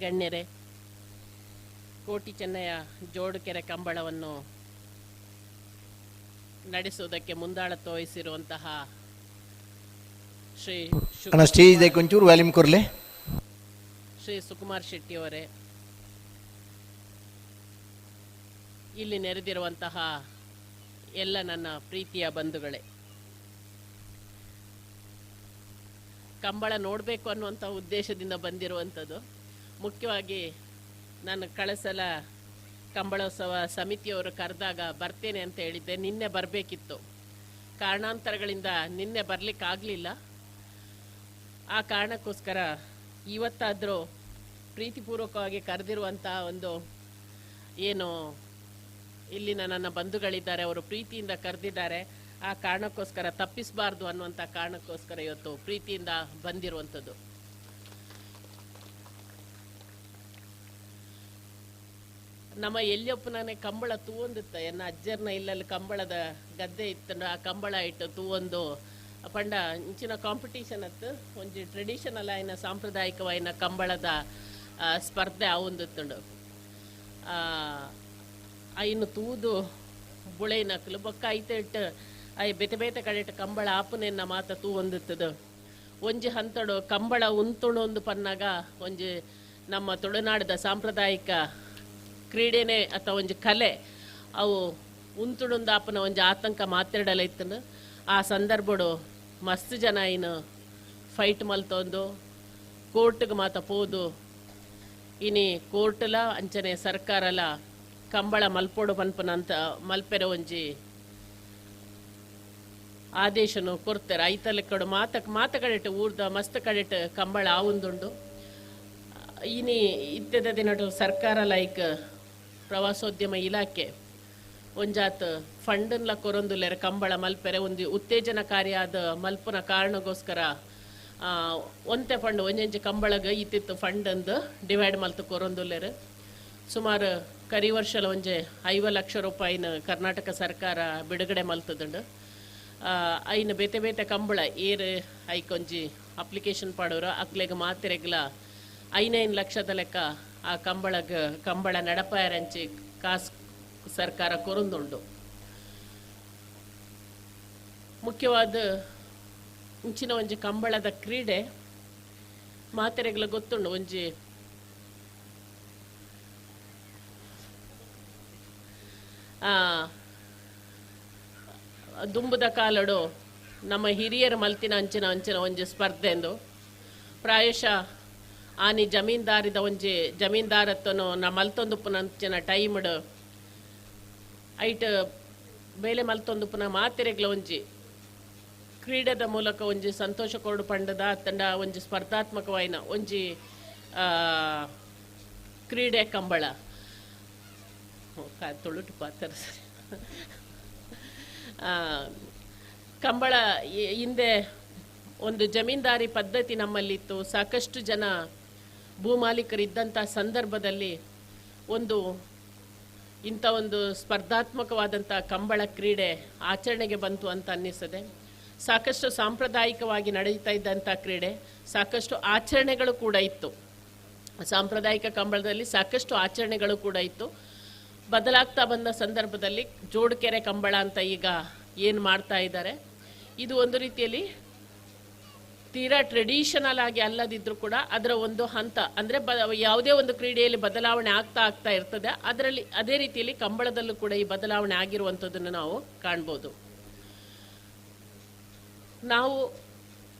ಗಣ್ಯರೇ, ಕೋಟಿ ಚೆನ್ನಯ್ಯ ಜೋಡುಕೆರೆ ಕಂಬಳವನ್ನು ನಡೆಸುವುದಕ್ಕೆ ಮುಂದಾಳತ್ವ ವಹಿಸಿರುವಂತಹ ಶ್ರೀ ಸ್ಟೇಜ್ ಒಂಚೂರು ವ್ಯಾಲ್ಯೂಮ್ ಕೊರ್ಲೆ. ಶ್ರೀ ಸುಕುಮಾರ್ ಶೆಟ್ಟಿ ಅವರೇ, ಇಲ್ಲಿ ನೆರೆದಿರುವಂತಹ ಎಲ್ಲ ನನ್ನ ಪ್ರೀತಿಯ ಬಂಧುಗಳೇ, ಕಂಬಳ ನೋಡಬೇಕು ಅನ್ನುವಂಥ ಉದ್ದೇಶದಿಂದ ಬಂದಿರುವಂಥದ್ದು. ಮುಖ್ಯವಾಗಿ ನಾನು ಕಳೆಸಲ ಕಂಬಳೋತ್ಸವ ಸಮಿತಿಯವರು ಕರೆದಾಗ ಬರ್ತೇನೆ ಅಂತ ಹೇಳಿದ್ದೆ. ನಿನ್ನೆ ಬರಬೇಕಿತ್ತು, ಕಾರಣಾಂತರಗಳಿಂದ ನಿನ್ನೆ ಬರಲಿಕ್ಕಾಗಲಿಲ್ಲ. ಆ ಕಾರಣಕ್ಕೋಸ್ಕರ ಇವತ್ತಾದರೂ ಪ್ರೀತಿಪೂರ್ವಕವಾಗಿ ಕರೆದಿರುವಂಥ ಒಂದು ಏನು ಇಲ್ಲಿನ ನನ್ನ ಬಂಧುಗಳಿದ್ದಾರೆ, ಅವರು ಪ್ರೀತಿಯಿಂದ ಕರೆದಿದ್ದಾರೆ. ಆ ಕಾರಣಕ್ಕೋಸ್ಕರ ತಪ್ಪಿಸಬಾರ್ದು ಅನ್ನುವಂಥ ಕಾರಣಕ್ಕೋಸ್ಕರ ಇವತ್ತು ಪ್ರೀತಿಯಿಂದ ಬಂದಿರುವಂಥದ್ದು. ನಮ್ಮ ಎಲ್ಲಿಯಪ್ಪನೇ ಕಂಬಳ ತೂವೊಂದಿತ್ತ ಎನ್ನ ಅಜ್ಜರ್ನ ಇಲ್ಲಲ್ಲಿ ಕಂಬಳದ ಗದ್ದೆ ಇತ್ತು. ಆ ಕಂಬಳ ಇಟ್ಟು ತೂವೊಂದು ಪಂಡ ಇಂಚಿನ ಕಾಂಪಿಟೀಷನ್ ಅತ್ತು ಒಂಜಿ ಟ್ರೆಡಿಷನಲ್ ಆಯ್ನ ಸಾಂಪ್ರದಾಯಿಕವಾಯಿನ ಕಂಬಳದ ಸ್ಪರ್ಧೆ ಆವೊಂದಿತ್ತುಂಡು. ಐನು ತೂದು ಬುಳೆನಕ್ಲು ಬೊಕ್ಕ ಐತೆ ಇಟ್ಟು ಐ ಬೇತೆ ಬೇತೆ ಕಡೆ ಕಂಬಳ ಆಪುನೆನ್ನ ಮಾತ ತೂವೊಂದಿತ್ತದು. ಒಂಜಿ ಹಂತಡು ಕಂಬಳ ಉಂತುಣು ಒಂದು ಪನ್ನಾಗ ಒಂಜಿ ನಮ್ಮ ತುಳುನಾಡದ ಸಾಂಪ್ರದಾಯಿಕ ಕ್ರೀಡೆನೇ ಅಥವಾ ಒಂಜಿ ಕಲೆ ಅವು ಉಂತುಣುಂದಾಪನ ಒಂಜಿ ಆತಂಕ ಮಾತಾಡಲ ಇತ್ತು. ಆ ಸಂದರ್ಭಡು ಮಸ್ತ್ ಜನ ಇನ್ನು ಫೈಟ್ ಮಲ್ತೊಂದು ಕೋರ್ಟ್ಗೆ ಮಾತ ಪೋದು ಇನಿ ಕೋರ್ಟ್ಲ ಅಂಚನೆ ಸರ್ಕಾರಲ ಕಂಬಳ ಮಲ್ಪೋಡು ಪನ್ಪನಂತ ಮಲ್ಪೆರ ಒಂಜಿ ಆದೇಶನು ಕೊಡ್ತಾರೆ. ಐತಲೆ ಕಡು ಮಾತ ಕಡೆಟ್ ಊರ್ದ ಮಸ್ತ್ ಕಡೆಟ್ ಕಂಬಳ ಆವುಂದುಂಡು. ಇನಿ ಇತ್ಯದ ದಿನಡು ಸರ್ಕಾರ ಲೈಕ್ ಪ್ರವಾಸೋದ್ಯಮ ಇಲಾಖೆ ಒಂಜಾತ್ ಫಂಡನ್ಲ ಕೊರೊಂದುಲ್ಲೆರ ಕಂಬಳ ಮಲ್ಪೆರೆ ಒಂದು ಉತ್ತೇಜನಕಾರಿಯಾದ ಮಲ್ಪನ ಕಾರಣಗೋಸ್ಕರ ಒಂತೆ ಫಂಡ್ ಒಂಜೊಂಜಿ ಕಂಬಳಗ ಇತ್ತಿತ್ತು ಫಂಡ್ ಅಂದು ಡಿವೈಡ್ ಮಲ್ತು ಕೊರೊಂದುಲ್ಲೆರು. ಸುಮಾರು ಕರಿ ವರ್ಷಲ ಒಂಜೆ 5 ಲಕ್ಷ ರೂಪಾಯಿನ ಕರ್ನಾಟಕ ಸರ್ಕಾರ ಬಿಡುಗಡೆ ಮಲ್ತದುಂಡು. ಐನು ಬೇತೆ ಬೇತೆ ಕಂಬಳ ಏರು ಐಕೊಂಜಿ ಅಪ್ಲಿಕೇಶನ್ ಪಾಡೋರು ಅಕ್ಲೆಗ ಮಾತೆರೆಗ್ಲ 5 ಲಕ್ಷದ ಲೆಕ್ಕ ಆ ಕಂಬಳ ನಡಪಾಯರಂಚಿ ಕಾಸ್ ಸರ್ಕಾರ ಕೊರೊಂದುಂಡು. ಮುಖ್ಯವಾದ ಇಂಚಿನ ಒಂಜಿ ಕಂಬಳದ ಕ್ರೀಡೆ ಮಾತೆರೆಗ್ಲ ಗೊತ್ತುಂಡು. ಒಂಜಿ ದುಂಬುದ ಕಾಲಡು ನಮ್ಮ ಹಿರಿಯರ ಮಲ್ತಿನ ಅಂಚಿನ ಒಂಜಿ ಸ್ಪರ್ಧೆಂದು ಪ್ರಾಯಶಃ ಆನಿ ಜಮೀನ್ದಾರಿದ ಒಂಜಿ ಜಮೀನ್ದಾರತ್ತನು ನಾ ಮಲ್ತೊಂದುಪ್ಪುನಂಚಿನ ಟೈಮ್ಡ್ ಐಟ್ ಬೇಲೆ ಮಲ್ತೊಂದುಪ್ಪುನ ಮಾತೆರೆಗ್ಲ ಒಂಜಿ ಕ್ರೀಡೆದ ಮೂಲಕ ಒಂಜಿ ಸಂತೋಷ ಕೊರಡು ಪಂಡದ ತಂಡ ಒಂಜಿ ಸ್ಪರ್ಧಾತ್ಮಕವಾಯಿನ ಒಂಜಿ ಕ್ರೀಡೆ ಕಂಬಳ ತೊಳುಟು ಪಾತ್ರ ಕಂಬಳ ಹಿಂದೆ ಒಂದು ಜಮೀನ್ದಾರಿ ಪದ್ಧತಿ ನಮ್ಮಲ್ಲಿತ್ತು. ಸಾಕಷ್ಟು ಜನ ಭೂಮಾಲೀಕರಿದ್ದಂಥ ಸಂದರ್ಭದಲ್ಲಿ ಇಂಥ ಒಂದು ಸ್ಪರ್ಧಾತ್ಮಕವಾದಂಥ ಕಂಬಳ ಕ್ರೀಡೆ ಆಚರಣೆಗೆ ಬಂತು ಅಂತ ಅನ್ನಿಸ್ತದೆ. ಸಾಕಷ್ಟು ಸಾಂಪ್ರದಾಯಿಕವಾಗಿ ನಡೀತಾ ಇದ್ದಂಥ ಕ್ರೀಡೆ, ಸಾಕಷ್ಟು ಆಚರಣೆಗಳು ಕೂಡ ಇತ್ತು. ಸಾಂಪ್ರದಾಯಿಕ ಕಂಬಳದಲ್ಲಿ ಸಾಕಷ್ಟು ಆಚರಣೆಗಳು ಕೂಡ ಇತ್ತು. ಬದಲಾಗ್ತಾ ಬಂದ ಸಂದರ್ಭದಲ್ಲಿ ಜೋಡುಕೆರೆ ಕಂಬಳ ಅಂತ ಈಗ ಏನು ಮಾಡ್ತಾ ಇದ್ದಾರೆ, ಇದು ಒಂದು ರೀತಿಯಲ್ಲಿ ತೀರಾ ಟ್ರೆಡಿಷನಲ್ ಆಗಿ ಅಲ್ಲದಿದ್ರೂ ಕೂಡ ಅದರ ಒಂದು ಹಂತ ಅಂದರೆ ಯಾವುದೇ ಒಂದು ಕ್ರೀಡೆಯಲ್ಲಿ ಬದಲಾವಣೆ ಆಗ್ತಾ ಇರ್ತದೆ. ಅದರಲ್ಲಿ ಅದೇ ರೀತಿಯಲ್ಲಿ ಕಂಬಳದಲ್ಲೂ ಕೂಡ ಈ ಬದಲಾವಣೆ ಆಗಿರುವಂಥದ್ದನ್ನು ನಾವು ಕಾಣ್ಬೋದು. ನಾವು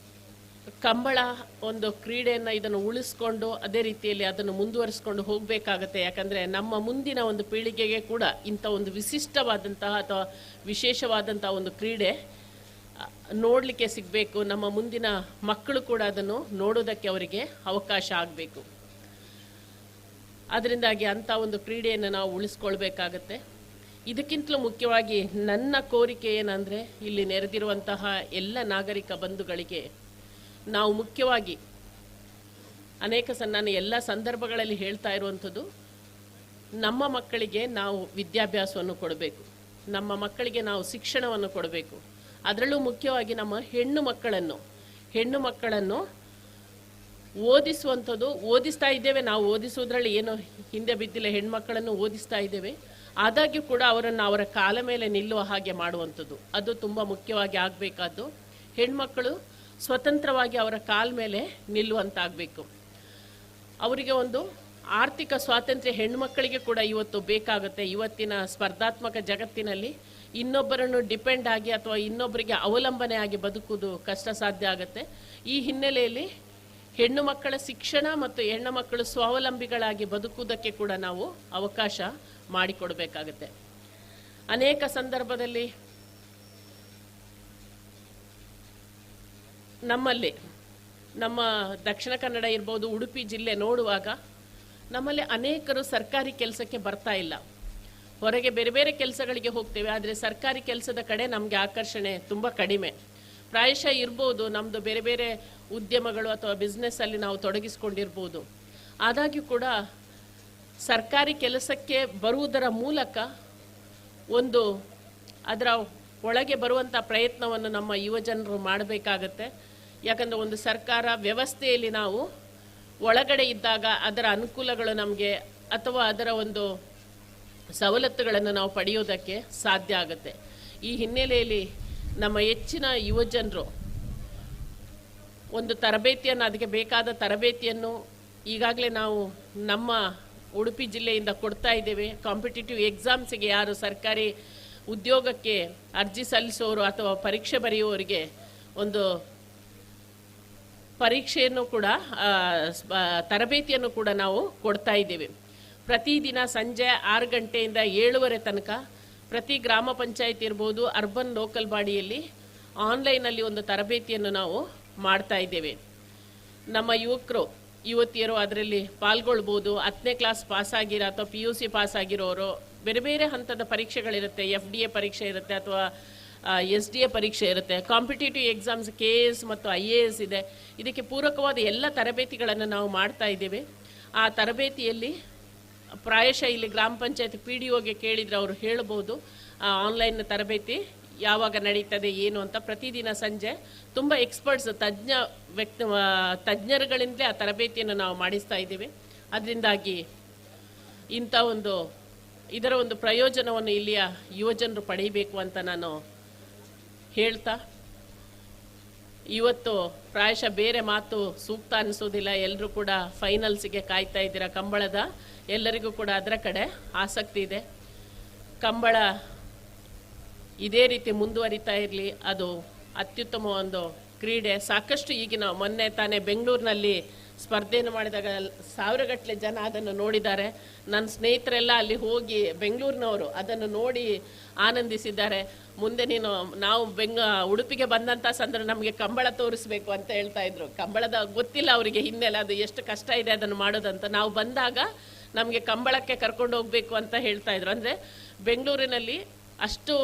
ಕಂಬಳ ಒಂದು ಕ್ರೀಡೆಯನ್ನು ಇದನ್ನು ಉಳಿಸ್ಕೊಂಡು ಅದೇ ರೀತಿಯಲ್ಲಿ ಅದನ್ನು ಮುಂದುವರಿಸ್ಕೊಂಡು ಹೋಗಬೇಕಾಗತ್ತೆ. ಯಾಕಂದರೆ ನಮ್ಮ ಮುಂದಿನ ಒಂದು ಪೀಳಿಗೆಗೆ ಕೂಡ ಇಂಥ ಒಂದು ವಿಶಿಷ್ಟವಾದಂತಹ ಅಥವಾ ವಿಶೇಷವಾದಂತಹ ಒಂದು ಕ್ರೀಡೆ ನೋಡಲಿಕ್ಕೆ ಸಿಗಬೇಕು. ನಮ್ಮ ಮುಂದಿನ ಮಕ್ಕಳು ಕೂಡ ಅದನ್ನು ನೋಡೋದಕ್ಕೆ ಅವರಿಗೆ ಅವಕಾಶ ಆಗಬೇಕು. ಅದರಿಂದಾಗಿ ಅಂಥ ಒಂದು ಕ್ರೀಡೆಯನ್ನು ನಾವು ಉಳಿಸ್ಕೊಳ್ಬೇಕಾಗತ್ತೆ. ಇದಕ್ಕಿಂತಲೂ ಮುಖ್ಯವಾಗಿ ನನ್ನ ಕೋರಿಕೆ ಏನಂದರೆ, ಇಲ್ಲಿ ನೆರೆದಿರುವಂತಹ ಎಲ್ಲ ನಾಗರಿಕ ಬಂಧುಗಳಿಗೆ ನಾವು ಮುಖ್ಯವಾಗಿ ನಾನು ಎಲ್ಲ ಸಂದರ್ಭಗಳಲ್ಲಿ ಹೇಳ್ತಾ ಇರುವಂಥದ್ದು, ನಮ್ಮ ಮಕ್ಕಳಿಗೆ ನಾವು ವಿದ್ಯಾಭ್ಯಾಸವನ್ನು ಕೊಡಬೇಕು, ನಮ್ಮ ಮಕ್ಕಳಿಗೆ ನಾವು ಶಿಕ್ಷಣವನ್ನು ಕೊಡಬೇಕು. ಅದರಲ್ಲೂ ಮುಖ್ಯವಾಗಿ ನಮ್ಮ ಹೆಣ್ಣು ಮಕ್ಕಳನ್ನು ಓದಿಸ್ತಾ ಇದ್ದೇವೆ. ನಾವು ಓದಿಸೋದ್ರಲ್ಲಿ ಏನೋ ಹಿಂದೆ ಬಿದ್ದಿಲ್ಲ, ಹೆಣ್ಮಕ್ಕಳನ್ನು ಓದಿಸ್ತಾ ಇದ್ದೇವೆ. ಆದಾಗ್ಯೂ ಕೂಡ ಅವರನ್ನು ಅವರ ಕಾಲ ಮೇಲೆ ನಿಲ್ಲುವ ಹಾಗೆ ಮಾಡುವಂಥದ್ದು ಅದು ತುಂಬ ಮುಖ್ಯವಾಗಿ ಆಗಬೇಕಾದ್ದು. ಹೆಣ್ಮಕ್ಕಳು ಸ್ವತಂತ್ರವಾಗಿ ಅವರ ಕಾಲ ಮೇಲೆ ನಿಲ್ಲುವಂತಾಗಬೇಕು. ಅವರಿಗೆ ಒಂದು ಆರ್ಥಿಕ ಸ್ವಾತಂತ್ರ್ಯ ಹೆಣ್ಮಕ್ಕಳಿಗೆ ಕೂಡ ಇವತ್ತು ಬೇಕಾಗುತ್ತೆ. ಇವತ್ತಿನ ಸ್ಪರ್ಧಾತ್ಮಕ ಜಗತ್ತಿನಲ್ಲಿ ಇನ್ನೊಬ್ಬರನ್ನು ಡಿಪೆಂಡ್ ಆಗಿ ಅಥವಾ ಇನ್ನೊಬ್ಬರಿಗೆ ಅವಲಂಬನೆ ಆಗಿ ಬದುಕುವುದು ಕಷ್ಟ ಸಾಧ್ಯ ಆಗುತ್ತೆ. ಈ ಹಿನ್ನೆಲೆಯಲ್ಲಿ ಹೆಣ್ಣು ಮಕ್ಕಳ ಶಿಕ್ಷಣ ಮತ್ತು ಹೆಣ್ಣು ಮಕ್ಕಳು ಸ್ವಾವಲಂಬಿಗಳಾಗಿ ಬದುಕುವುದಕ್ಕೆ ಕೂಡ ನಾವು ಅವಕಾಶ ಮಾಡಿಕೊಡಬೇಕಾಗುತ್ತೆ. ಅನೇಕ ಸಂದರ್ಭದಲ್ಲಿ ನಮ್ಮ ದಕ್ಷಿಣ ಕನ್ನಡ ಇರ್ಬೋದು, ಉಡುಪಿ ಜಿಲ್ಲೆ ನೋಡುವಾಗ ನಮ್ಮಲ್ಲಿ ಅನೇಕರು ಸರ್ಕಾರಿ ಕೆಲಸಕ್ಕೆ ಬರ್ತಾ ಇಲ್ಲ. ಹೊರಗೆ ಬೇರೆ ಬೇರೆ ಕೆಲಸಗಳಿಗೆ ಹೋಗ್ತೇವೆ, ಆದರೆ ಸರ್ಕಾರಿ ಕೆಲಸದ ಕಡೆ ನಮಗೆ ಆಕರ್ಷಣೆ ತುಂಬ ಕಡಿಮೆ. ಪ್ರಾಯಶಃ ಇರ್ಬೋದು, ನಮ್ಮದು ಬೇರೆ ಬೇರೆ ಉದ್ಯಮಗಳು ಅಥವಾ ಬಿಸ್ನೆಸ್ಸಲ್ಲಿ ನಾವು ತೊಡಗಿಸ್ಕೊಂಡಿರ್ಬೋದು. ಆದಾಗ್ಯೂ ಕೂಡ ಸರ್ಕಾರಿ ಕೆಲಸಕ್ಕೆ ಬರುವುದರ ಮೂಲಕ ಅದರ ಒಳಗೆ ಬರುವಂಥ ಪ್ರಯತ್ನವನ್ನು ನಮ್ಮ ಯುವಜನರು ಮಾಡಬೇಕಾಗತ್ತೆ. ಯಾಕಂದರೆ ಒಂದು ಸರ್ಕಾರ ವ್ಯವಸ್ಥೆಯಲ್ಲಿ ನಾವು ಒಳಗಡೆ ಇದ್ದಾಗ ಅದರ ಅನುಕೂಲಗಳು ನಮಗೆ ಅಥವಾ ಅದರ ಒಂದು ಸವಲತ್ತುಗಳನ್ನು ನಾವು ಪಡೆಯೋದಕ್ಕೆ ಸಾಧ್ಯ ಆಗುತ್ತೆ. ಈ ಹಿನ್ನೆಲೆಯಲ್ಲಿ ನಮ್ಮ ಹೆಚ್ಚಿನ ಯುವಜನರು ಒಂದು ತರಬೇತಿಯನ್ನು, ಅದಕ್ಕೆ ಬೇಕಾದ ತರಬೇತಿಯನ್ನು ಈಗಾಗಲೇ ನಾವು ನಮ್ಮ ಉಡುಪಿ ಜಿಲ್ಲೆಯಿಂದ ಕೊಡ್ತಾ ಇದ್ದೇವೆ. ಕಾಂಪಿಟೇಟಿವ್ ಎಕ್ಸಾಮ್ಸಿಗೆ ಯಾರು ಸರ್ಕಾರಿ ಉದ್ಯೋಗಕ್ಕೆ ಅರ್ಜಿ ಸಲ್ಲಿಸೋರು ಅಥವಾ ಪರೀಕ್ಷೆ ಬರೆಯುವವರಿಗೆ ಒಂದು ಪರೀಕ್ಷೆಯನ್ನು ಕೂಡ ತರಬೇತಿಯನ್ನು ಕೂಡ ನಾವು ಕೊಡ್ತಾ ಇದ್ದೇವೆ. ಪ್ರತಿದಿನ ಸಂಜೆ 6 ಗಂಟೆಯಿಂದ 7:30 ತನಕ ಪ್ರತಿ ಗ್ರಾಮ ಪಂಚಾಯತ್ ಇರ್ಬೋದು, ಅರ್ಬನ್ ಲೋಕಲ್ ಬಾಡಿಯಲ್ಲಿ ಆನ್ಲೈನಲ್ಲಿ ಒಂದು ತರಬೇತಿಯನ್ನು ನಾವು ಮಾಡ್ತಾ ಇದ್ದೇವೆ. ನಮ್ಮ ಯುವತಿಯರು ಅದರಲ್ಲಿ ಪಾಲ್ಗೊಳ್ಬೋದು. 10ನೇ ಕ್ಲಾಸ್ ಪಾಸ್ ಆಗಿರೋ ಅಥವಾ PUC ಪಾಸ್ ಆಗಿರೋರು, ಬೇರೆ ಬೇರೆ ಹಂತದ ಪರೀಕ್ಷೆಗಳಿರುತ್ತೆ, FDA ಪರೀಕ್ಷೆ ಇರುತ್ತೆ ಅಥವಾ SDA ಪರೀಕ್ಷೆ ಇರುತ್ತೆ, ಕಾಂಪಿಟೇಟಿವ್ ಎಕ್ಸಾಮ್ಸ್ KS ಮತ್ತು IAS ಇದೆ. ಇದಕ್ಕೆ ಪೂರಕವಾದ ಎಲ್ಲ ತರಬೇತಿಗಳನ್ನು ನಾವು ಮಾಡ್ತಾ ಇದ್ದೇವೆ. ಆ ತರಬೇತಿಯಲ್ಲಿ ಪ್ರಾಯಶಃ ಇಲ್ಲಿ ಗ್ರಾಮ ಪಂಚಾಯತ್ PDOಗೆ ಕೇಳಿದರೆ ಅವರು ಹೇಳ್ಬೋದು ಆನ್ಲೈನ್ ತರಬೇತಿ ಯಾವಾಗ ನಡೀತದೆ ಏನು ಅಂತ. ಪ್ರತಿದಿನ ಸಂಜೆ ತುಂಬ ಎಕ್ಸ್ಪರ್ಟ್ಸ್ ತಜ್ಞರುಗಳಿಂದಲೇ ಆ ತರಬೇತಿಯನ್ನು ನಾವು ಮಾಡಿಸ್ತಾ ಇದ್ದೀವಿ. ಅದರಿಂದಾಗಿ ಇದರ ಒಂದು ಪ್ರಯೋಜನವನ್ನು ಇಲ್ಲಿಯ ಯುವಜನರು ಪಡೆಯಬೇಕು ಅಂತ ನಾನು ಹೇಳ್ತಾ, ಇವತ್ತು ಪ್ರಾಯಶಃ ಬೇರೆ ಮಾತು ಸೂಕ್ತ ಅನಿಸೋದಿಲ್ಲ. ಎಲ್ಲರೂ ಕೂಡ ಫೈನಲ್ಸಿಗೆ ಕಾಯ್ತಾ ಇದ್ದೀರಾ ಕಂಬಳದ. ಎಲ್ಲರಿಗೂ ಕೂಡ ಅದರ ಕಡೆ ಆಸಕ್ತಿ ಇದೆ. ಕಂಬಳ ಇದೇ ರೀತಿ ಮುಂದುವರಿತಾ ಇರಲಿ. ಅದು ಅತ್ಯುತ್ತಮ ಒಂದು ಕ್ರೀಡೆ. ಸಾಕಷ್ಟು ಈಗಿನ ಮೊನ್ನೆ ತಾನೇ ಬೆಂಗಳೂರಿನಲ್ಲಿ ಸ್ಪರ್ಧೆಯನ್ನು ಮಾಡಿದಾಗ 1000ಗಟ್ಟಲೆ ಜನ ಅದನ್ನು ನೋಡಿದ್ದಾರೆ. ನನ್ನ ಸ್ನೇಹಿತರೆಲ್ಲ ಅಲ್ಲಿ ಹೋಗಿ ಬೆಂಗಳೂರಿನವರು ಅದನ್ನು ನೋಡಿ ಆನಂದಿಸಿದ್ದಾರೆ. ಮುಂದೆ ನಾವು ಉಡುಪಿಗೆ ಬಂದಂಥ ಸಂದರ್ಭ ನಮಗೆ ಕಂಬಳ ತೋರಿಸ್ಬೇಕು ಅಂತ ಹೇಳ್ತಾ ಇದ್ರು. ಕಂಬಳದ ಗೊತ್ತಿಲ್ಲ ಅವರಿಗೆ ಹಿನ್ನೆಲೆ, ಅದು ಎಷ್ಟು ಕಷ್ಟ ಇದೆ ಅದನ್ನು ಮಾಡೋದಂತ. ನಾವು ಬಂದಾಗ ನಮಗೆ ಕಂಬಳಕ್ಕೆ ಕರ್ಕೊಂಡು ಹೋಗ್ಬೇಕು ಅಂತ ಹೇಳ್ತಾ ಇದ್ರು. ಅಂದರೆ ಬೆಂಗಳೂರಿನಲ್ಲಿ ಅಷ್ಟು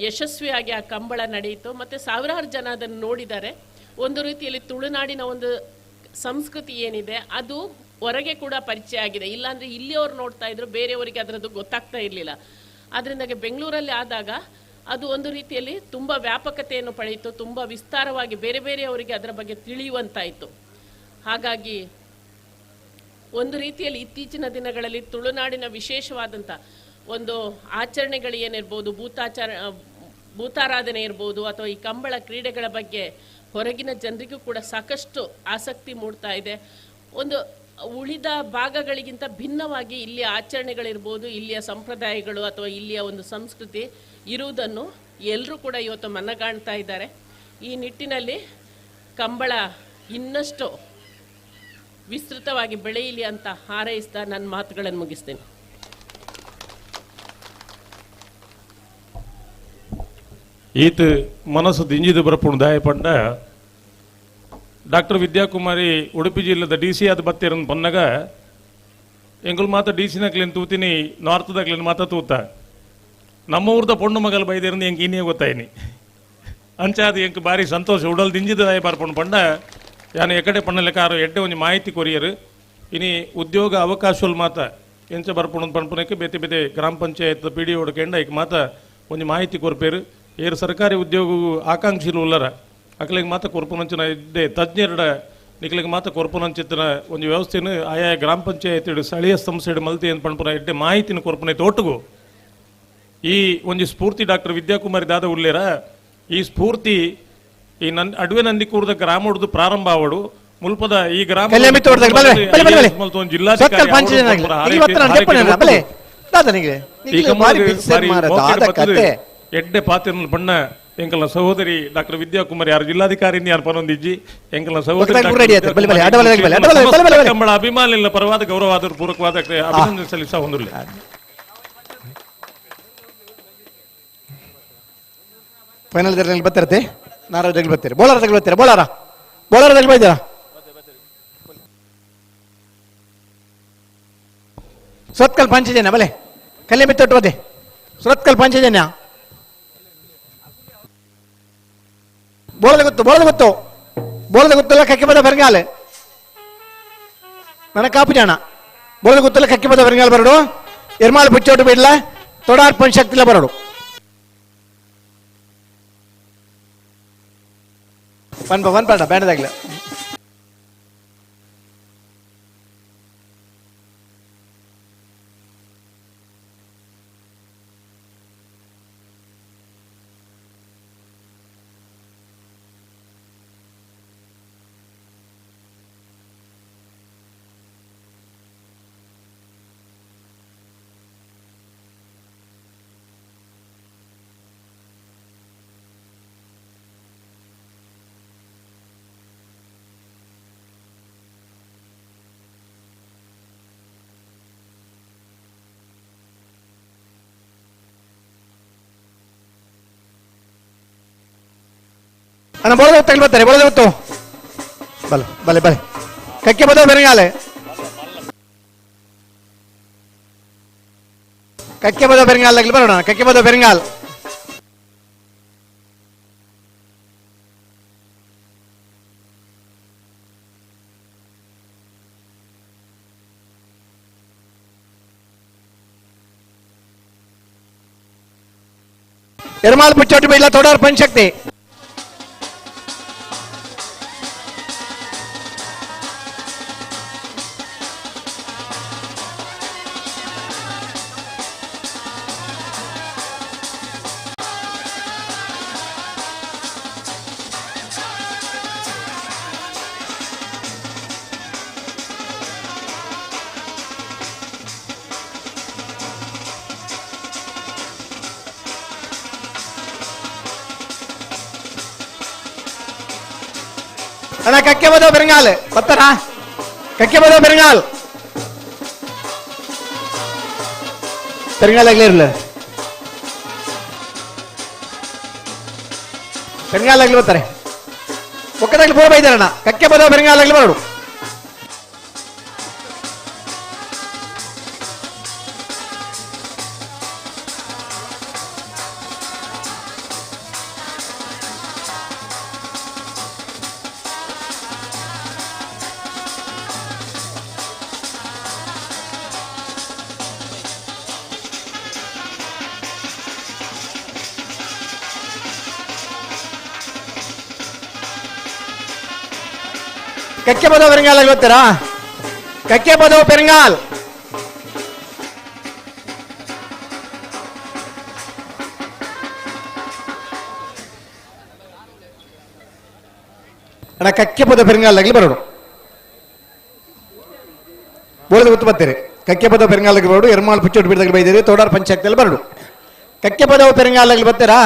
ಯಶಸ್ವಿಯಾಗಿ ಆ ಕಂಬಳ ನಡೆಯಿತು ಮತ್ತು ಸಾವಿರಾರು ಜನ ಅದನ್ನು ನೋಡಿದ್ದಾರೆ. ಒಂದು ರೀತಿಯಲ್ಲಿ ತುಳುನಾಡಿನ ಒಂದು ಸಂಸ್ಕೃತಿ ಏನಿದೆ ಅದು ಹೊರಗೆ ಕೂಡ ಪರಿಚಯ ಆಗಿದೆ. ಇಲ್ಲಾಂದರೆ ಇಲ್ಲಿಯವರು ನೋಡ್ತಾ ಇದ್ರು, ಬೇರೆಯವರಿಗೆ ಅದರದ್ದು ಗೊತ್ತಾಗ್ತಾ ಇರಲಿಲ್ಲ. ಅದರಿಂದಾಗಿ ಬೆಂಗಳೂರಲ್ಲಿ ಆದಾಗ ಅದು ಒಂದು ರೀತಿಯಲ್ಲಿ ತುಂಬ ವ್ಯಾಪಕತೆಯನ್ನು ಪಡೆಯಿತು, ತುಂಬ ವಿಸ್ತಾರವಾಗಿ ಬೇರೆ ಬೇರೆಯವರಿಗೆ ಅದರ ಬಗ್ಗೆ ತಿಳಿಯುವಂತಾಯಿತು. ಹಾಗಾಗಿ ಒಂದು ರೀತಿಯಲ್ಲಿ ಇತ್ತೀಚಿನ ದಿನಗಳಲ್ಲಿ ತುಳುನಾಡಿನ ವಿಶೇಷವಾದಂಥ ಒಂದು ಆಚರಣೆಗಳು ಏನಿರ್ಬೋದು, ಭೂತಾರಾಧನೆ ಇರ್ಬೋದು ಅಥವಾ ಈ ಕಂಬಳ ಕ್ರೀಡೆಗಳ ಬಗ್ಗೆ ಹೊರಗಿನ ಜನರಿಗೂ ಕೂಡ ಸಾಕಷ್ಟು ಆಸಕ್ತಿ ಮೂಡ್ತಾ ಇದೆ. ಒಂದು ಉಳಿದ ಭಾಗಗಳಿಗಿಂತ ಭಿನ್ನವಾಗಿ ಇಲ್ಲಿಯ ಆಚರಣೆಗಳಿರ್ಬೋದು, ಇಲ್ಲಿಯ ಸಂಪ್ರದಾಯಗಳು ಅಥವಾ ಇಲ್ಲಿಯ ಒಂದು ಸಂಸ್ಕೃತಿ ಇರುವುದನ್ನು ಎಲ್ಲರೂ ಕೂಡ ಇವತ್ತು ಮನಗಾಣ್ತಾ ಇದ್ದಾರೆ. ಈ ನಿಟ್ಟಿನಲ್ಲಿ ಕಂಬಳ ಇನ್ನಷ್ಟು ವಿಸ್ತೃತವಾಗಿ ಬೆಳೆಯಲಿ ಅಂತ ಹಾರೈಸ್ತಾ ನನ್ನ ಮಾತುಗಳನ್ನು ಮುಗಿಸ್ತೇನೆ. ಈತ ಮನಸ್ಸು ದಿಂಜಿದು ಬರಪುಣ್ ದಾಯ ಪಂಡ ಡಾಕ್ಟರ್ ವಿದ್ಯಾಕುಮಾರಿ ಉಡುಪಿ ಜಿಲ್ಲೆದ DC ಆದ ಬತ್ತಿರನ್ ಪನ್ನಗ ಎಂಗುಲ್ ಮಾತ DC ನಕ್ಲೇನು ತೂತಿನಿ ನಾರ್ತದಾಗ್ಲೇನು ಮಾತ ತೂತ ನಮ್ಮ ಊರ್ದ ಪೊಣ್ಣು ಮಗಲ್ ಬೈದಿರನ್ ಎಂಕ್ ಇನ್ನೇ ಗೊತ್ತಾಯಿನಿ ಅಂಚಾದ ಎಂಕ್ ಬಾರಿ ಸಂತೋಷ ಉಡಲ್ ದಿಂಜಿದ ದಾಯ ಬರ್ಪುಣ್ ಪಂಡ ಯಾನು ಎಕಡೆ ಪಣ್ಣಲೆಕಾರು ಎಡ್ಡೆ ಒಂದು ಮಾಹಿತಿ ಕೊರಿಯರು ಇನಿ ಉದ್ಯೋಗ ಅವಕಾಶಗಳು ಮಾತ ಎಂಚ ಬರ್ಪುಣ ಪಂಪನಕ್ಕೆ ಬೇತೆ ಬೇತೆ ಗ್ರಾಮ ಪಂಚಾಯತ್ ಪಿ ಡಿ ಹೊಡ್ಕೊಂಡ ಈಗ ಮಾತ ಒಂದು ಮಾಹಿತಿ ಕೊರ್ಪೇರು ಏರು ಸರ್ಕಾರಿ ಉದ್ಯೋಗ ಆಕಾಂಕ್ಷಿಲು ಉಲ್ಲರ ಅಕ್ಲಿಗೆ ಮಾತ ಕೊರ್ಪುನಂಚಿನ ಇದ್ದೆ ತಜ್ಞರ ನಿಕ್ಲಿಗೆ ಮಾತ ಕೊರ್ಪುನಂಚಿನ ಒಂದು ವ್ಯವಸ್ಥೆಯನ್ನು ಆಯಾ ಗ್ರಾಮ ಪಂಚಾಯತ್ ಸ್ಥಳೀಯ ಸಂಸ್ಥೆ ಮಲ್ತಿ ಏನು ಪಂಪನ ಎಡ್ಡೆ ಮಾಹಿತಿನ ಕೊರ್ಪನೈತೆ ಒಟ್ಟಿಗೂ ಈ ಒಂದು ಸ್ಫೂರ್ತಿ ಡಾಕ್ಟರ್ ವಿದ್ಯಾಕುಮಾರಿ ದಾದ ಉಲ್ಲೇರ ಈ ಸ್ಫೂರ್ತಿ ಈ ಅಡುವೆ ನಂದಿಕೂರದ ಗ್ರಾಮ ಹೊಡೆದು ಪ್ರಾರಂಭ ಆವಡು ಮುಲ್ಪದ ಈ ಗ್ರಾಮ ಎಡ್ಡೆ ಪಾತ್ರ ಬಣ್ಣ ಎಂಕಲ್ನ ಸಹೋದರಿ ಡಾಕ್ಟರ್ ವಿದ್ಯಾಕುಮಾರಿ ಯಾರು ಜಿಲ್ಲಾಧಿಕಾರಿ ಯಾರು ಪರೊಂದಿಜ್ಜಿ ಎಂಕಲ್ನ ಸಹೋದರಿ ಕಂಬಳ ಅಭಿಮಾನಿಗಳ ಪರವಾದ ಗೌರವಾದ ಪೂರ್ವಕವಾದ ಅಭಿನಂದನೆ ಸಲ್ಲಿಸ ಹೊಂದಿಲ್ಲ. ಫೈನಲ್ ಬರ್ತಿರತ್ತೆ ನಾರಾಜ್ ಬರ್ತೀರಿ ಬೋಲರ್ ಬರ್ತೀರಾ ಬೋಲರ್ ಬೈದಾರ ಸುರತ್ಕಲ್ ಪಂಚಜನ್ಯ ಬಲೆ ಕಲ್ಲೆ ಮಿತ್ತೊಟ್ಟು ಬದೆ ಸುರತ್ಕಲ್ ಪಂಚಜನ್ಯ ಬೋಳದ ಗೊತ್ತಲ್ಲ ಕಕ್ಕೆ ಬದ ಬೆರಗಾಲೆ ನನ್ನ ಕಾಪು ಜಾಣ ಬೋಳದ ಗೊತ್ತಲ್ಲ ಕಕ್ಕೆ ಬದ ಬೆರಗಾಲ ಬರಡು ಎರ್ಮಾಲ್ ಪುಚ್ಚೋಟು ಬಿಡ್ಲ ತೊಡಾರ್ ಪಂಚಕ್ತಿಲ ಬರಡು ಒನ್ ಪಾಡ ಬ್ಯಾಂಡದಾಗ್ಲ ಅಣ್ಣ ಬೋಳದ ತಗಲಿ ಬರ್ತಾರೆ ಬೋಳದ ಗೊತ್ತು ಬಲೆ ಕಕ್ಕೆ ಬದ ಬೆರಗಾಲೆ ಕಕ್ಕೆ ಬದ ಬೆರಗಾಲ್ ಬರೋಣ ಕಕ್ಕೆ ಬದ ಬೆರಗಾಲ್ ಎರ್ಮಾಲ್ ಪುಚ್ಚೋಟಿ ಬೈಲ ತೋಡಾರ್ ಪಂಚಕ್ತಿ ಅಣ್ಣ ಕಕ್ಕೆ ಬದೋ ಬೆರಂಗಾಲ್ ಬತ್ತನ ಕಕ್ಕೆ ಬದೋ ಬೆರಂಗಾಲ್ ಆಗ್ಲೇ ಇರಲ್ಲ ಬೆರಂಗಾಲ್ ಬರ್ತಾರೆ ಒಕ್ಕದಾಗ್ಲಿ ಬೋರ್ ಬೈದಾರಣ್ಣ ಕಕ್ಕೆ ಬದೋ ಬೆರಂಗಾಲ್ ಬರೋಡು ಕಕ್ಕೆ ಬದೋ ಬೆರಂಗಾಲ್ ಗೊತ್ತೀರಾ ಕಕ್ಕೆ ಬದೋ ಬೆರಂಗಾಲ್ ಅಣ್ಣ ಕಕ್ಕೆ ಬದೋ ಬೆರಂಗಾಲ್ ಬರೋಡು ಬೋಳದ ಗೊತ್ತು ಬರ್ತೀರಿ ಕಕ್ಕೆ ಬದೋ ಬೆರಂಗಾಲ್ ಬರೋಡು ಎರ್ಮಾಲ್ ಪುಚ್ಚೋಟು ಬಿಡದಾಗ ಬೈದಿರಿ ತೋಡಾರ್ ಪಂಚಾಯತ್ನಲ್ಲಿ ಬರೋಡು ಕಕ್ಕೆ ಬದೋ ಬೆರಂಗಾಲ್ ಬರ್ತೀರಾ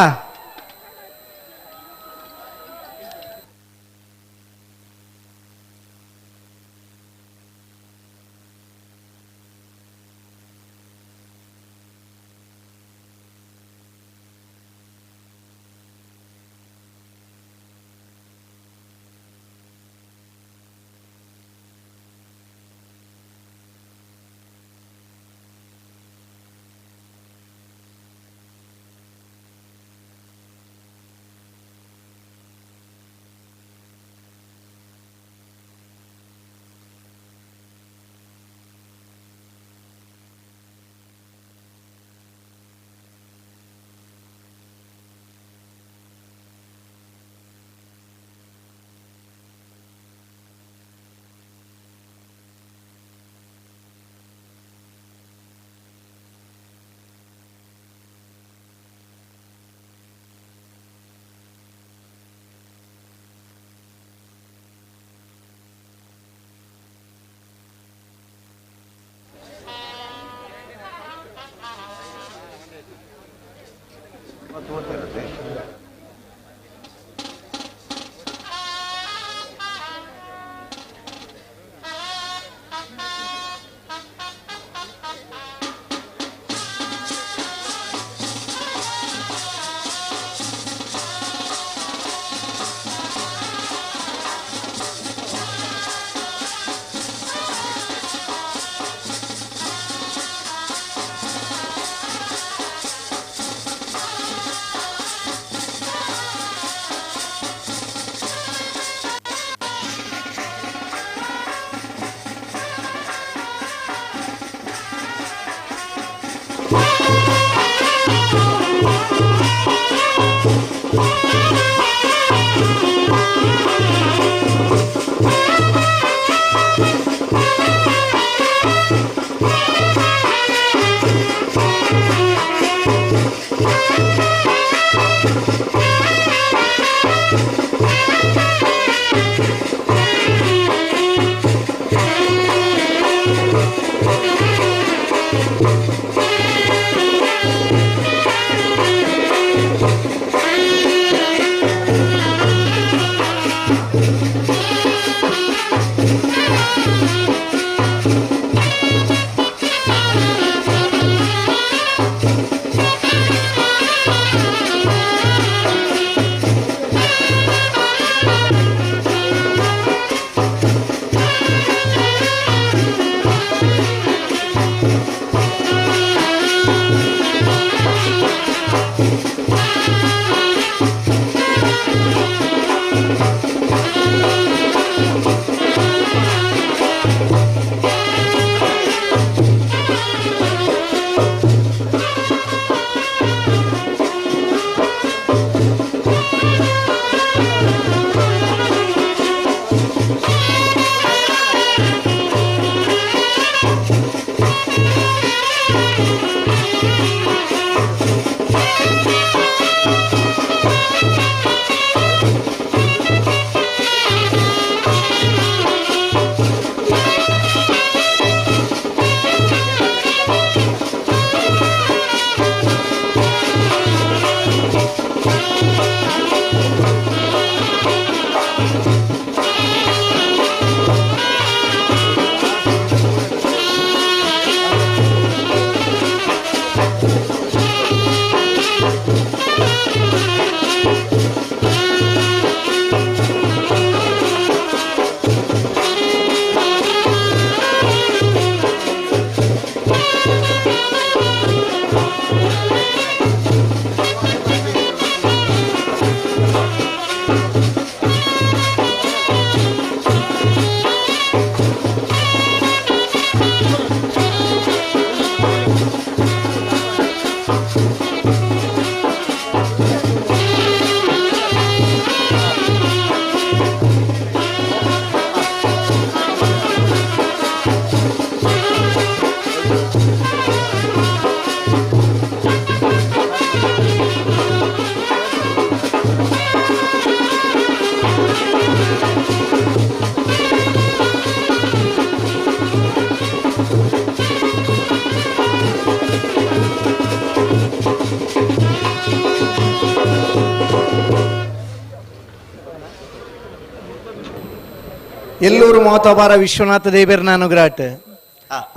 ಎಲ್ಲೂರು ಮೋತಬಾರ ವಿಶ್ವನಾಥ ದೇವರನ ಅನುಗ್ರಹ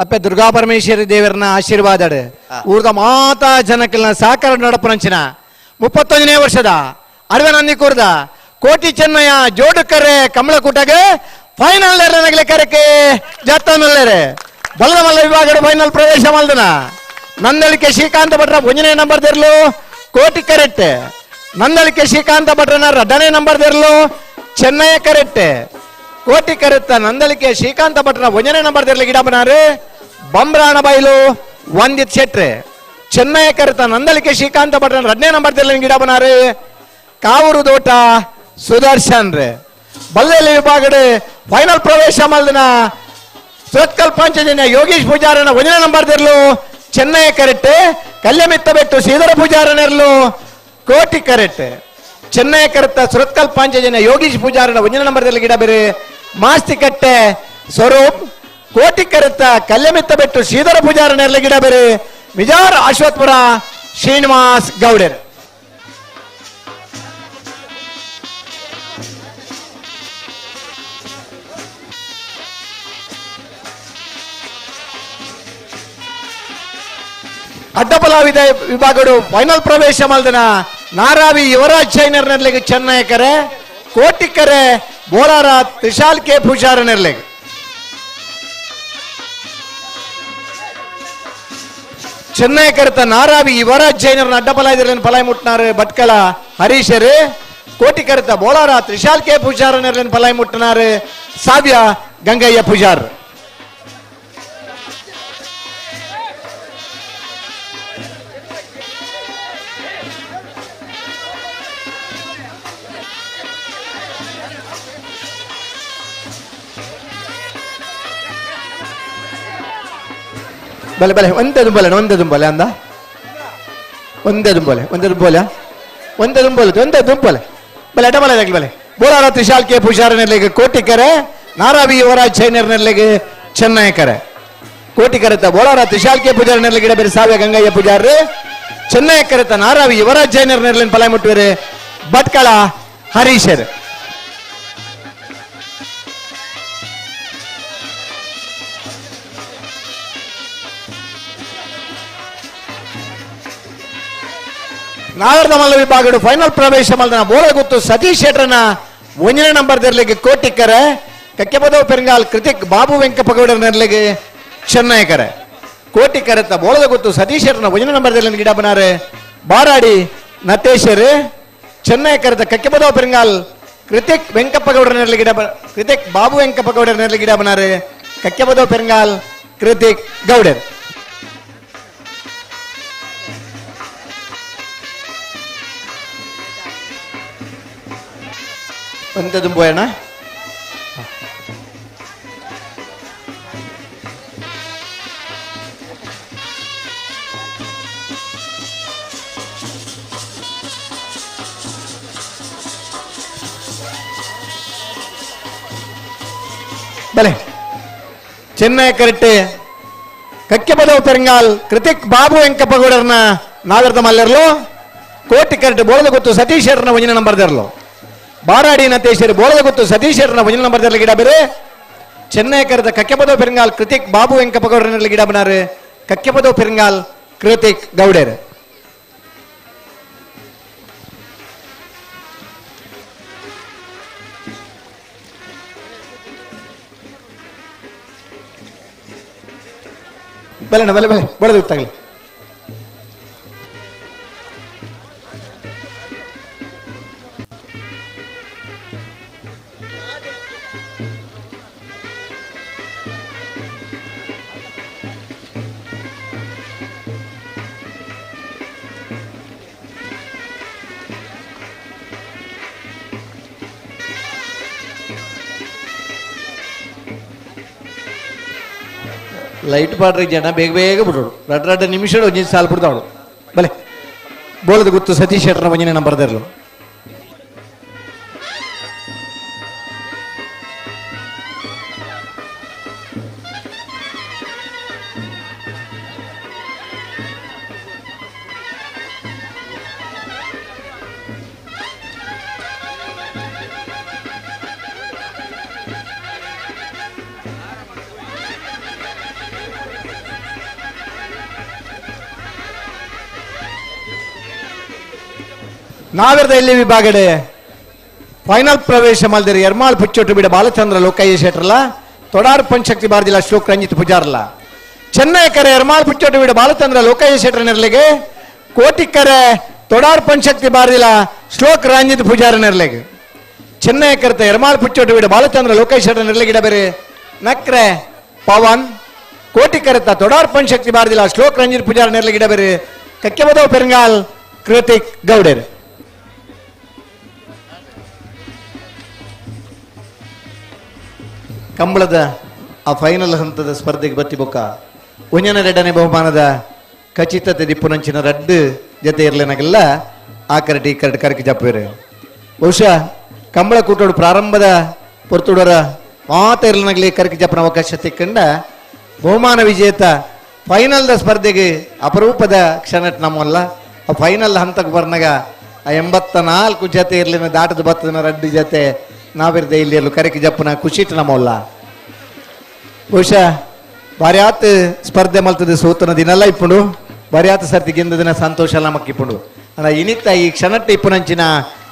ಅಪ್ಪೆ ದುರ್ಗಾ ಪರಮೇಶ್ವರಿ ದೇವರನ ಆಶೀರ್ವಾದ ಊರ್ದ ಮಾತಾ ಜನಕಲ್ನ ಸಾಕಾರ ನಡಪರಂಚಿನ 31ನೇ ವರ್ಷದ ಅಡವೆ ನಂದಿ ಕೂರ್ದ ಕೋಟಿ ಚೆನ್ನಯ್ಯ ಜೋಡುಕರೆ ಕಮಲಕೂಟಗೆ ಫೈನಲ್ ನಗಲೆ ಕರೆಕೆ ಜತ್ತನಲ್ಲರೆ ಬಲದ ಮಲ್ಲ ವಿಭಾಗದ ಫೈನಲ್ ಪ್ರವೇಶ ಮಲ್ದನ ನಂದಳಿಕೆ ಶ್ರೀಕಾಂತ ಭಟ್ರ 1ನೇ ನಂಬರ್ ದೇರ್ಲು ಕೋಟಿ ಕರೆಕ್ಟ್ ನಂದಳಿಕೆ ಶ್ರೀಕಾಂತ ಭಟ್ರನ 2ನೇ ನಂಬರ್ ದೇರ್ಲು ಚೆನ್ನಯ್ಯ ಕರೆಕ್ಟ್ ಕೋಟಿ ಕರೆತ್ತ ನಂದಳಿಕೆ ಶ್ರೀಕಾಂತ ಭಟ್ರ 1ನೇ ನಂಬರ್ ದೇರ್ಲಿ ಗಿಡ ಬನಾರೆ ಬಂಬ್ರಾಣ ಬೈಲು ವಂದಿತ್ ಶೆಟ್ರೆ ಚೆನ್ನಯ್ಯ ಕರೆತ ನಂದಳಿಕೆ ಶ್ರೀಕಾಂತ ಭಟ್ರ 2ನೇ ನಂಬರ್ ದೇರ್ಲಿ ಗಿಡ ಬನಾರೆ ಕಾವೂರು ದೋಟ ಸುದರ್ಶನ್ ರೇ ಬಲ್ಲೆಲ್ಲಿ ವಿಭಾಗದ ಫೈನಲ್ ಪ್ರವೇಶ ಮಲ್ದನ ಸುರತ್ಕಲ್ ಪಂಚಜನ್ಯ ಯೋಗೀಶ್ ಪೂಜಾರನ 1ನೇ ನಂಬರ್ ದೇರ್ಲು ಚೆನ್ನಯ್ಯ ಕರೆಕ್ಟ್ ಕಲ್ಯಮಿತ್ತ ಬೆಟ್ಟು ಶ್ರೀಧರ ಪೂಜಾರನೆರ್ಲು ಕೋಟಿ ಕರೆಕ್ಟ್ ಚೆನ್ನೈ ಕರೆತ ಸುರತ್ಕಲ್ ಪಾಂಚಜನ್ಯ ಯೋಗೀಶ್ ಪೂಜಾರನ 1ನೇ ನಂಬರ್ದಲ್ಲಿ ಗಿಡ ಬೇರೆ ಮಾಸ್ತಿಕಟ್ಟೆ ಸ್ವರೂಪ್ ಕೋಟಿ ಕರೆತ ಕಲ್ಯಮಿತ್ತ ಬೆಟ್ಟು ಶ್ರೀಧರ ಪೂಜಾರನೆಲ್ಲ ಗಿಡ ಬೇರೆ ಮಿಜಾರ್ ಅಶ್ವತ್ಪುರ ಶ್ರೀನಿವಾಸ್ ಗೌಡರ್ ಅಡ್ಡಬಲಾವಿದ ವಿಭಾಗಡು ಫೈನಲ್ ಪ್ರವೇಶ ಮಲ್ದನ ನಾರಾವಿ ಯುವರಾಜ್ ಚೈನರ್ ನೆರ್ಲೆಗೆ ಚೆನ್ನೈಕರೆ ಕೋಟಿಕರೆ ಬೋಲಾರ ತ್ರಿಶಾಲ್ ಕೆ ಪೂಜಾರ ನೆರ್ಲೆಗೆ ಚೆನ್ನೈಕರತ ನಾರಾವಿ ಯುವರಾಜ್ ಜೈನರ್ನ ಅಡ್ಡಬಲಾಯಿದರ್ಲೆನ್ ಪಲಾಯಿ ಮುಟ್ನಾರು ಭಟ್ಕಳ ಹರೀಶರು ಕೋಟಿಕರತ ಬೋಲಾರ ತ್ರಿಶಾಲ್ ಕೆ ಪೂಜಾರ ನೆರ್ಲೆನ್ ಪಲಾಯಿ ಮುಟ್ಟನಾರು ಸಾವ್ಯ ಗಂಗಯ್ಯ ಪೂಜಾರ್ ಬಲೆ ಬಲೆ ಒಂದೇ ದುಂಬಲೆ ಅಂದ ಒಂದೇ ದುಂಬಲೆ ಬಲೆ ಅಡ್ಡಬಲಾಗಿ ಬಲೆ ಬೋಲಾರ ತ್ರಿಶಾಲ್ ಕೆ ಪೂಜಾರ ನೆರ್ಲೆಗೆ ಕೋಟಿಕರೆ ನಾರಾವಿ ಯುವರಾಜ್ ಚೈನರ್ ನೆರ್ಲೆಗೆ ಚೆನ್ನೈಕರೆ ಕೋಟಿಕರೆತ ಬೋಲಾರ ತ್ರಿಶಾಲ್ ಕೆ ಪೂಜಾರ ನೆರ್ಲೆಗೆ ಇಡಬೇರೆ ಸಾವ್ಯ ಗಂಗಯ್ಯ ಪೂಜಾರ್ರೆ ಚೆನ್ನೈಕರೆತ ನಾರಾವಿ ಯುವರಾಜ್ ಚೈನರ್ ನೆರ್ಲೆನ್ ಪಲಾಯಿ ಮುಟ್ಟುವರೆ ಭಟ್ಕಳ ಹರೀಶರ್ ನಾಗರದ ಮಲ್ಲ ವಿಭಾಗಡು ಫೈನಲ್ ಪ್ರವೇಶ ಮಲ್ದನ ಬೋಳಗುತ್ತು ಸತೀಶ್ ಶೆಟ್ರನ 1ನೇ ನಂಬರ್ ನೆರ್ಲೆಗೆ ಕೋಟಿಕರೆ ಕಕ್ಕೆಬದವ ಪೆರಂಗಾಲ್ ಕೃತಿಕ್ ಬಾಬು ವೆಂಕಪಗೌಡರ ನೆರ್ಲೆಗೆ ಚೆನ್ನೈಕರೆ ಕೋಟಿಕರೆತ ಬೋಳಗುತ್ತು ಸತೀಶ್ ಶೆಟ್ರನ 1ನೇ ನಂಬರ್ ನೆರ್ಲೆಗೆ ಗಿಡ ಬನಾರೆ ಬಾರಾಡಿ ನತೇಶರ್ ಚೆನ್ನೈಕರೆತ ಕಕ್ಕೆಬದವ ಪೆರಂಗಾಲ್ ಕೃತಿಕ್ ವೆಂಕಪಗೌಡರ ನೆರ್ಲೆಗೆ ಕೃತಿಕ್ ಬಾಬು ವೆಂಕಪಗೌಡರ ನೆರ್ಲೆಗೆ ಗಿಡ ಬನಾರೆ ಕಕ್ಕೆಬದವ ಪೆರಂಗಾಲ್ ಕೃತಿಕ್ ಗೌಡರ್ ಒಂದದು ಬೋಯಣ್ಣ ಬಲೆ ಚೆನ್ನೈ ಕರೆಕ್ಟ್ ಕಕ್ಕೆಬದವ ಪೆರಂಗಾಲ್ ಕೃತಿಕ್ ಬಾಬು ವೆಂಕಪಗೌಡರ್ನ ನಾಗರದ ಮಲ್ಲರ್ಲು ಕೋಟಿ ಕರೆಕ್ಟ್ ಬೋಳದ ಗೊತ್ತು ಸತೀಶರ್ನ 1ನೇ ನಂಬರ್ ದರ್ಲು ಬಾರಾಡಿ ನತೇಶರು ಬೋಳದ ಗೊತ್ತು ಸತೀಶರ್ನ 1ನೇ ನಂಬರ್ ದರ್ಲಿ ಗಿಡ ಬೇರೆ ಚೆನ್ನೈ ಕರೆದ ಕಕ್ಕೆಬದವ ಪೆರಂಗಾಲ್ ಕೃತಿಕ್ ಬಾಬು ವೆಂಕಪಗೌಡರ್ನಲ್ಲಿ ಗಿಡ ಬನಾರು ಕಕ್ಕೆಬದವ ಪೆರಂಗಾಲ್ ಕೃತಿಕ್ ಗೌಡರ್ ಬಲೆ ಬಲೆ ಬಲೆ ಬೋಳದ ಗೊತ್ತಾಗಲಿ ಲೈಟ್ ಪಾಡ್ರಿ ಜನ ಬೇಗ ಬೇಗ ಬಿಡೋಡು ರಡ್ಡ ನಿಮಿಷ ಒಂದಿನ ಸಾಲು ಬಿಡ್ತಾವಳು ಬಲೆ ಬೋಳದ ಗೊತ್ತು ಸತೀಶ್ ಶೆಟ್ರನ 1ನೇ ನಂಬರ್ ದರ್ಲು ನಾಗರದ ಎಲ್ಲಿ ವಿಭಾಗಡೆ ಫೈನಲ್ ಪ್ರವೇಶ ಮಲ್ದಿರಿ ಎರ್ಮಾಳ್ ಪುಚ್ಚೊಟ್ಟು ಬಿಡ ಬಾಲಚಂದ್ರ ಲೋಕಯ್ಯ ಶೆಟ್ರಲ್ಲ ತೊಡಾರ್ ಪಂಚಕ್ತಿ ಬಾರ್ದಿಲ್ಲ ಶ್ಲೋಕ್ ರಂಜಿತ್ ಪೂಜಾರ್ಲ ಚೆನ್ನೈ ಕರೆ ಎರ್ಮಾಳ್ ಪುಚ್ಚೊಟ್ಟು ಬಿಡ ಬಾಲಚಂದ್ರ ಲೋಕಯ್ಯ ಶೆಟ್ರ ನೆರ್ಲೆಗೆ ಕೋಟಿಕರೆ ತೊಡಾರ್ ಪಂಚಕ್ತಿ ಬಾರ್ದಿಲ್ಲ ಶ್ಲೋಕ್ ರಂಜಿತ್ ಪೂಜಾರ ನೆರ್ಲೆಗೆ ಚೆನ್ನೈ ಕರೆತ ಎರ್ಮಾಳ್ ಪುಚ್ಚೊಟ್ಟು ಬಿಡ ಬಾಲಚಂದ್ರ ಲೋಕಯ್ಯ ಶೆಟ್ರ ನೆರ್ಲೆಗೆ ಇಡ ಬೇರೆ ನಕ್ರೆ ಪವನ್ ಕೋಟಿಕರೆತ ತೊಡಾರ್ ಪಂಚಕ್ತಿ ಬಾರ್ದಿಲ್ಲ ಶ್ಲೋಕ್ ರಂಜಿತ್ ಪೂಜಾರ ನೆರ್ಲೆಗೆ ಇಡ ಬೇರೆ ಕಕ್ಕೆಬದವ ಪೆರಂಗಾಲ್ ಕೃತಿಕ್ ಗೌಡರ್ ಕಂಬಳದ ಆ ಫೈನಲ್ ಹಂತದ ಸ್ಪರ್ಧೆಗೆ ಬತ್ತಿ ಬೊಕ್ಕ 1ನೇ ಬಹುಮಾನದ ಖಚಿತತೆ ದಿಪ್ಪುನಂಚಿನ ರಡ್ಡು ಜೊತೆ ಇರಲೇನಾಗೆಲ್ಲ ಆ ಕರಟಿ ಈ ಕರಟಿ ಕರಕಿ ಜಪ್ಪೇರೆ ಬಹುಶಃ ಕಂಬಳ ಕೂಟೋಡು ಪ್ರಾರಂಭದ ಪೊರ್ತುಡರ ಮಾತ ಇರಲಿನಾಗಲಿ ಕರಕಿ ಜಪ್ಪನ ಅವಕಾಶ ತಿಕ್ಕಂಡ ಬಹುಮಾನ ವಿಜೇತ ಫೈನಲ್ದ ಸ್ಪರ್ಧೆಗೆ ಅಪರೂಪದ ಕ್ಷಣ ನಮ್ಮಲ್ಲ ಆ ಫೈನಲ್ ಹಂತಕ್ಕೆ ಬರ್ನಾಗ ಆ 84 ಜೊತೆ ಇರಲಿನ ದಾಟದ ಬತ್ತದ ರಡ್ಡು ಜೊತೆ ನಾವಿರ್ದೆ ಇಲ್ಲಿ ಕರೆಕಿ ಜಪ್ಪನ ಖುಷಿಟ್ ನಮ್ಮಲ್ಲ ಬಹುಶಃ ಭಾರಿ ಆತ ಸ್ಪರ್ಧೆ ಮಲ್ತದೆ ಸೋತನ ದಿನಲ್ಲ ಇಪ್ಪುಂಡು ಬರ್ಯಾತ ಸರ್ತಿ ಗೆಂದದಿನ ಸಂತೋಷ ಎಲ್ಲ ಮಕ್ಕಿಪ್ಪುಂಡು ಅಣ್ಣ ಇನಿತ್ತ ಈ ಕ್ಷಣಟ್ಟ ಇಪ್ಪುನಂಚಿನ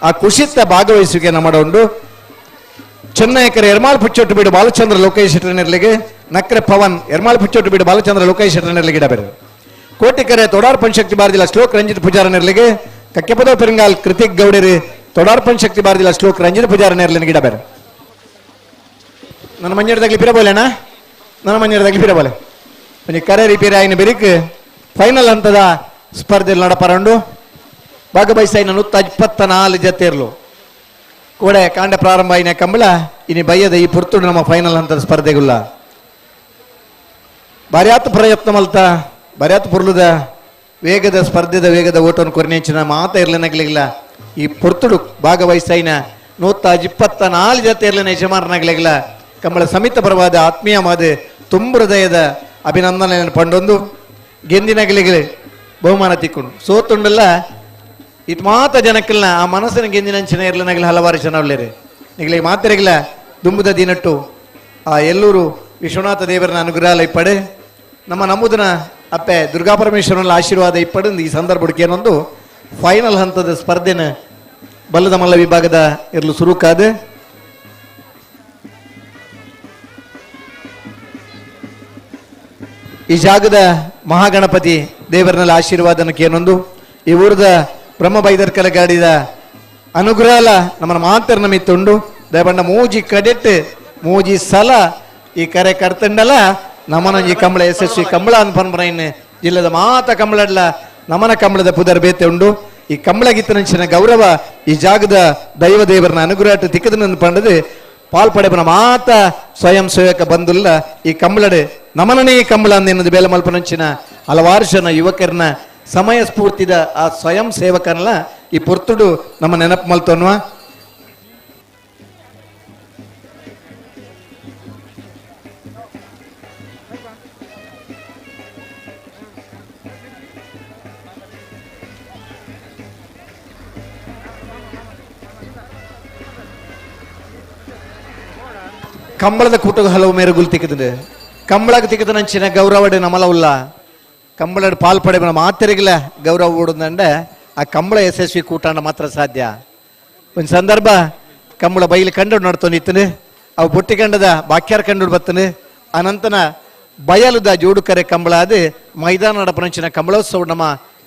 ಆ ಕುಶಿತ ಭಾಗವಹಿಸುವಿಕೆ ನಮ್ಮಡು ಚೆನ್ನೈಕರ ಎರ್ಮಾಳ್ ಪುಚ್ಚೊಟ್ಟು ಬಿಡು ಬಾಲಚಂದ್ರ ಲೋಕೇಶ್ ಶೆಟ್ಟರ್ನರ್ಲಿಗೆ ನಕ್ರೆ ಪವನ್ ಎರ್ಮಾಳ್ ಪುಚ್ಚೊಟ್ಟು ಬಿಡು ಬಾಲಚಂದ್ರ ಲೋಕೇಶ್ ಶೆಟ್ಟರ್ನರ್ಲಿಗೆ ಇಡಬೇರು ಕೋಟಿಕೆರೆ ತೊಡಾರ್ ಪಂಚಶಕ್ತಿ ಬಾರದಿಲ್ಲ ಶ್ಲೋಕ್ ರಂಜಿತ್ ಪೂಜಾರನರ್ಲಿಗೆ ಕಕ್ಕೆಪದ ಪೆರಿಂಗಾಲ್ ಕೃತಿಕ್ ಗೌಡರು ತೊಡಾರ್ ಪಂಚಶಕ್ತಿ ಬಾರದಿಲ್ಲ ಶ್ಲೋಕ್ ರಂಜಿತ್ ಪೂಜಾರನರ್ಲಿಗೆ ಇಡಬೇರು ನನ್ನ ಮಂಜಡದಾಗ್ಲಿ ಪಿರಬೋಲೆ ಅಣ್ಣ ನನ್ನ ಮಂಜಡದಾಗ್ಲಿ ಪಿರಬೋಲೆ ಒಂಜಿ ಕರೆ ರಿಪೇರಿ ಆಯ್ನ ಬೆರಿಕ್ ಫೈನಲ್ ಹಂತದ ಸ್ಪರ್ಧೆಯಲ್ಲಿ ನಡಪರಂಡು ಭಾಗವಹಿಸಾಯಿನ 124 ಜತೆರ್ಲು ಕೋಡೆ ಕಾಂಡ ಪ್ರಾರಂಭ ಆಯ್ನ ಕಂಬಳ ಇನಿ ಬಯ್ಯದ ಈ ಪುರ್ತುಡು ನಮ್ಮ ಫೈನಲ್ ಹಂತದ ಸ್ಪರ್ಧೆಗುಲ್ಲ ಬರ್ಯಾತ್ ಪ್ರಯತ್ನ ಮಲ್ತ ಬರ್ಯಾತ್ ಪುರ್ಲುದ ವೇಗದ ಸ್ಪರ್ಧೆದ ವೇಗದ ಓಟವನ್ನು ಕೊರಿನೆಂಚಿನ ಮಾತ ಇರ್ಲಿನಾಗ್ಲಿಲ್ಲ ಈ ಪುರ್ತುಡು ಭಾಗವಹಿಸಾಯಿನ 124 ಜತೆ ಇರ್ಲಿನ ಯಜಮಾನನಾಗ್ಲಿಲ್ಲ ಕಂಬಳ ಸಮಿತ ಪರವಾದ ಆತ್ಮೀಯವಾದ ತುಂಬ ಹೃದಯದ ಅಭಿನಂದನೆಯನ್ನು ಪಂಡೊಂದು ಗೆಂದಿನಗಳಿಗೆ ಬಹುಮಾನ ತಿಕ್ಕೊಂಡು ಸೋತುಂಡಲ್ಲ ಇದು ಮಾತ ಜನಕ್ಕೆಲ್ಲ ಆ ಮನಸ್ಸಿನ ಗೆಂದಿನಂಚಿನ ಇರ್ಲಿನಾಗಲಿ ಹಲವಾರು ಜನ ಒಳ್ಳೆಯರು ನಿಗಳಿಗೆ ಮಾತರಿಗಿಲ್ಲ ದುಂಬುದ ದಿನಟ್ಟು ಆ ಎಲ್ಲೂರು ವಿಶ್ವನಾಥ ದೇವರನ ಅನುಗ್ರಹ ಇಪ್ಪಡೆ ನಮ್ಮ ನಮ್ಮದನ ಅಪ್ಪೆ ದುರ್ಗಾಪರಮೇಶ್ವರನ ಆಶೀರ್ವಾದ ಇಪ್ಪಡು ಈ ಸಂದರ್ಭಕ್ಕೆ ಏನೊಂದು ಫೈನಲ್ ಹಂತದ ಸ್ಪರ್ಧೆನ ಬಲ್ಲದ ಮಲ್ಲ ವಿಭಾಗದ ಇರಲು ಸುರುಕಾದ ಈ ಜಾಗದ ಮಹಾಗಣಪತಿ ದೇವರನಲ್ಲಿ ಆಶೀರ್ವಾದನಕ್ಕೆ ಏನೊಂದು ಈ ಊರದ ಬ್ರಹ್ಮ ಬೈದರ್ಕಲ ಗಾಡಿದ ಅನುಗ್ರಹ ನಮ್ಮನ್ನ ಮಾತರ್ನ ಮಿತ್ತುಂಡು ದಯಬಂಡ ಮೂಜಿ ಕಡೆಟ್ ಮೂಜಿ ಸಲ ಈ ಕರೆ ಕರ್ತಂಡಲ ನಮ್ಮನ ಈ ಕಂಬಳ ಯಶಸ್ವಿ ಕಂಬಳ ಅನ್ಪನ್ಬರೈನ್ ಜಿಲ್ಲದ ಮಾತ ಕಂಬಳಡ್ಲ ನಮನ ಕಂಬಳದ ಪುದರ್ ಬೇತೆ ಉಂಡು ಈ ಕಂಬಳ ಗೀತನಂಚಿನ ಗೌರವ ಈ ಜಾಗದ ದೈವ ದೇವರನ ಅನುಗ್ರಹ ತಿಕ್ಕದನ ಪಂಡದು ಪಾಲ್ಪಡೆಬನ ಮಾತ ಸ್ವಯಂ ಸೇವಕ ಬಂದುಲ್ಲ ಈ ಕಂಬಳಡೆ ನಮನನೇ ಕಂಬಳ ಅನ್ನೆನ್ನದು ಬೇಲ ಮಲ್ಪನಂಚಿನ ಹಲವಾರು ಜನ ಯುವಕರನ್ನ ಸಮಯ ಸ್ಫೂರ್ತಿದ ಆ ಸ್ವಯಂ ಸೇವಕನಲ್ಲ ಈ ಪುರ್ತುಡು ನಮ್ಮ ನೆನಪು ಮಲ್ತೋನ್ವಾ ಕಂಬಳದ ಕೂಟಗ ಹಲವು ಮೇರೆಗುಲ್ ತಿಕ್ಕದ ಕಂಬಳಗ ತಿಕ್ಕದ ನಂಚಿನ ಗೌರವಡೆ ನಮಲ ಉಲ್ಲ ಕಂಬಳ ಪಾಲ್ಪಡೆ ಮಾತೆರೆಗಿಲ್ಲ ಗೌರವ ಓಡುದಂಡ ಆ ಕಂಬಳ ಯಶಸ್ವಿ ಕೂಟಾಂಡ ಮಾತ್ರ ಸಾಧ್ಯ ಒಂದು ಸಂದರ್ಭ ಕಂಬಳ ಬೈಲಿ ಕಂಡು ನಡ್ತೊಂದಿತ್ತನು ಅವು ಬೊಟ್ಟಿ ಕಂಡದ ಬಾಕ್ಯಾರ ಕಂಡು ಬತ್ತನು ಅನಂತನ ಬಯಲುದ ಜೋಡುಕರೆ ಕಂಬಳ ಅದು ಮೈದಾನ ನಡಪನಂಚಿನ ಕಂಬಳೋತ್ಸವ ನಮ್ಮ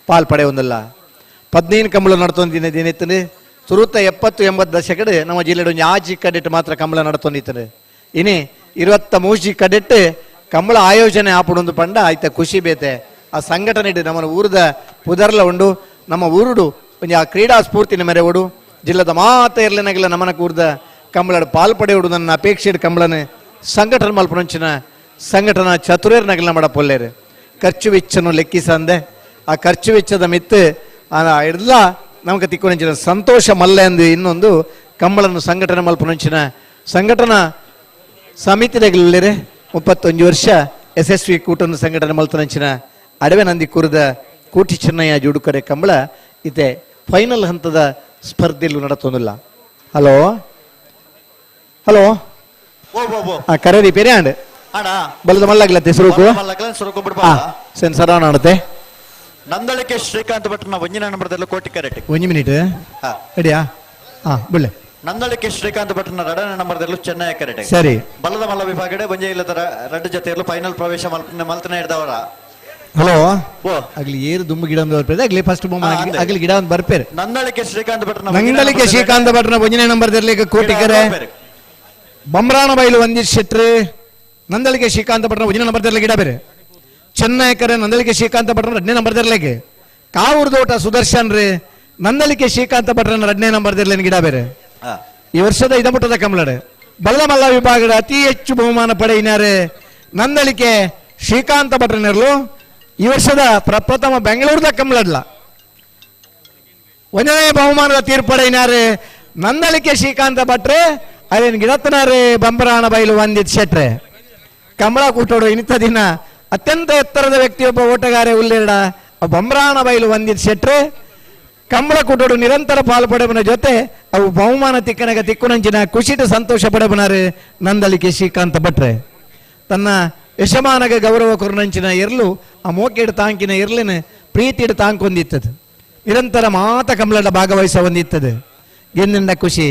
ಪಾಲ್ಪಡೆ ಒಂದಲ್ಲ 15 ಕಂಬಳ ನಡ್ತೊಂದಿನ ದಿನಿತ್ತನು ಸುರುತ್ತ 70-80 ದಶಕಡೆ ನಮ್ಮ ಜಿಲ್ಲೆಡು ಒಂದು ಆಜಿ ಕಡೆಟ್ ಮಾತ್ರ ಕಂಬಳ ನಡ್ತೊಂದಿತ್ತನು ಇನಿ 23 ಕಡೆಟ್ ಕಂಬಳ ಆಯೋಜನೆ ಆಪಡೊಂದು ಪಂಡ ಆಯ್ತ ಖುಷಿ ಬೇತೆ ಆ ಸಂಘಟನೆ ಇಟ್ಟು ನಮ್ಮ ಊರದ ಪುದರ್ಲ ಉಂಡು ನಮ್ಮ ಊರುಡು ಒಂದು ಆ ಕ್ರೀಡಾ ಸ್ಫೂರ್ತಿನ ಮೆರೆ ಓಡು ಜಿಲ್ಲದ ಮಾತ ಇರ್ಲಿನಾಗಿಲ್ಲ ನಮ್ಮನ ಕೂರ್ದ ಕಂಬಳ ಪಾಲ್ಪಡೆ ಉಡು ನನ್ನ ಅಪೇಕ್ಷೆ ಕಂಬಳನ ಸಂಘಟನೆ ಮಲ್ಪನಂಚಿನ ಸಂಘಟನಾ ಚತುರೇರ್ನಾಗಿಲ್ಲ ಮಾಡ ಪೊಲ್ಲೇರು ಖರ್ಚು ವೆಚ್ಚನು ಲೆಕ್ಕಿಸಂದೆ ಆ ಖರ್ಚು ವೆಚ್ಚದ ಮಿತ್ತು ಎಲ್ಲ ನಮಗೆ ತಿಕ್ಕೊಂಚಿನ ಸಂತೋಷ ಮಲ್ಲೆ ಎಂದು ಇನ್ನೊಂದು ಕಂಬಳನ್ನು ಸಂಘಟನೆ ಮಲ್ಪನಂಚಿನ ಸಂಘಟನಾ ಸಮಿತಿದಾಗಿಲ್ಲರೆ 31 ವರ್ಷ ಯಶಸ್ವಿ ಕೂಟನ್ನು ಸಂಘಟನೆ ಮಲ್ತನಂಚಿನ ಅಡವೆ ನಂದಿ ಕೂರದ ಕೋಟಿ ಚೆನ್ನಯ್ಯ ಜೋಡುಕರೆ ಕಂಬಳ ಇದೆ ಫೈನಲ್ ಹಂತದ ಸ್ಪರ್ಧೆಯಲ್ಲೂ ನಡತೊಂದಿಲ್ಲ ಹಲೋ ಹಲೋ ಕರೆ ರಿಪೇರಿ ಆಂಡ್ ಬಲ್ಲದ ಮಲ್ಲಾಗ್ಲತ್ತೆ ಸುರುಕು ಸೆನ್ಸರ್ ಆನ್ ಆಡುತ್ತೆ ನಂದಳಿಕೆ ಶ್ರೀಕಾಂತ್ ಭಟ್ನ ಒಂಜಿನ ನಂಬರ್ದಲ್ಲಿ ಕೋಟಿ ಕರೆಕ್ಟ್ 1 ಮಿನಿಟ್ ರೆಡಿಯಾ ಬುಳ್ಳೆ ನಂದಳಿಕೆ ಶ್ರೀಕಾಂತ್ ಭಟ್ನ ಎರಡನೇ ನಂಬರ್ದಲ್ಲೂ ಚೆನ್ನೈ ಕರೆಕ್ಟ್ ಸರಿ ಬಲ್ಲದ ಮಲ್ಲ ವಿಭಾಗಡೆ ಬಂಜೆ ಇಲ್ಲದ ರೆಡ್ ಜೊತೆಯಲ್ಲೂ ಫೈನಲ್ ಪ್ರವೇಶ ಮಲ್ತನ ಹಿಡ್ದವರ ಹಲೋ ಆಗ್ಲಿ ಏರು ದುಂಬು ಗಿಡ ಒಂದು ಬರ್ಪೇರೆ ಆಗ್ಲಿ ಫಸ್ಟ್ ಆಗ್ಲಿ ಗಿಡ ಒಂದು ಬರ್ಪೇರೆ ನಂದಳಿಕೆ ಶ್ರೀಕಾಂತ್ ಭಟ್ನ ನಂದಳಿಕೆ ಶ್ರೀಕಾಂತ್ ಭಟ್ನ ಒಂಜನೇ ನಂಬರ್ದಲ್ಲಿ ಕೋಟಿಕರೆ ಬಮ್ರಾಣ ಬೈಲು ವಂದಿತ್ ಶೆಟ್ರು ನಂದಳಿಕೆ ಶ್ರೀಕಾಂತ ಭಟ್ನ ಒಂಜನೇ ನಂಬರ್ದಲ್ಲಿ ಗಿಡ ಬೇರೆ ಚೆನ್ನೈಕರೆ ನಂದಳಿಕೆ ಶ್ರೀಕಾಂತ ಭಟ್ನ 2ನೇ ನಂಬರ್ದಲ್ಲಿಗೆ ಕಾವೂರ್ದೋಟ ಸುದರ್ಶನ್ ರೀ ನಂದಳಿಕೆ ಶ್ರೀಕಾಂತ ಭಟ್ರನ 2ನೇ ನಂಬರ್ದಲ್ಲಿ ಗಿಡ ಬೇರೆ ಈ ವರ್ಷದ ಇದಮುಟ್ಟದ ಕಂಬಳಡೆ ಬಲ್ಲ ಮಲ್ಲ ವಿಭಾಗದ ಅತಿ ಹೆಚ್ಚು ಬಹುಮಾನ ಪಡೆಯಿನಾರೆ ನಂದಳಿಕೆ ಶ್ರೀಕಾಂತ ಭಟ್ರನರ್ಲು ಈ ವರ್ಷದ ಪ್ರಪ್ರಥಮ ಬೆಂಗಳೂರದ ಕಂಬಳಡ್ಲ 1ನೇ ಬಹುಮಾನದ ತೀರ್ಪಡೆಯಿನಾರೆ ನಂದಳಿಕೆ ಶ್ರೀಕಾಂತ ಭಟ್ರೆ ಅದೇನು ಗಿಡತನಾರೆ ಬಂಬರಾಣ ಬೈಲು ವಂದಿತ್ ಶೆಟ್ರೆ ಕಂಬಳ ಕೂಟೋಡು ಇನಿತ ದಿನ ಅತ್ಯಂತ ಎತ್ತರದ ವ್ಯಕ್ತಿಯೊಬ್ಬ ಓಟಗಾರೆ ಉಲ್ಲೇಡ ಬಂಬರಾಣ ಬೈಲು ವಂದಿತ್ ಶೆಟ್ರೆ ಕಂಬಳ ಕೂಟೋಡು ನಿರಂತರ ಪಾಲ್ಪಡೆಬನ ಜೊತೆ ಅವು ಬಹುಮಾನ ತಿಕ್ಕನಗ ತಿಕ್ಕುನಂಚಿನ ಖುಷಿಟ ಸಂತೋಷ ಪಡೆಬನಾರೆ ನಂದಳಿಕೆ ಶ್ರೀಕಾಂತ ಭಟ್ರೆ ತನ್ನ ಯಶಮಾನಗ ಗೌರವ ಕೊರನಂಚಿನ ಇರ್ಲು ಆ ಮೋಕೆಡು ತಾಂಕಿನ ಇರ್ಲಿನ ಪ್ರೀತಿಡ್ ತಾಂಕೊಂದಿತ್ತದು ನಿರಂತರ ಮಾತ ಕಂಬಳದ ಭಾಗವಹಿಸ ಹೊಂದಿತ್ತದು ಗೆಂದಿಂಡ ಖುಷಿ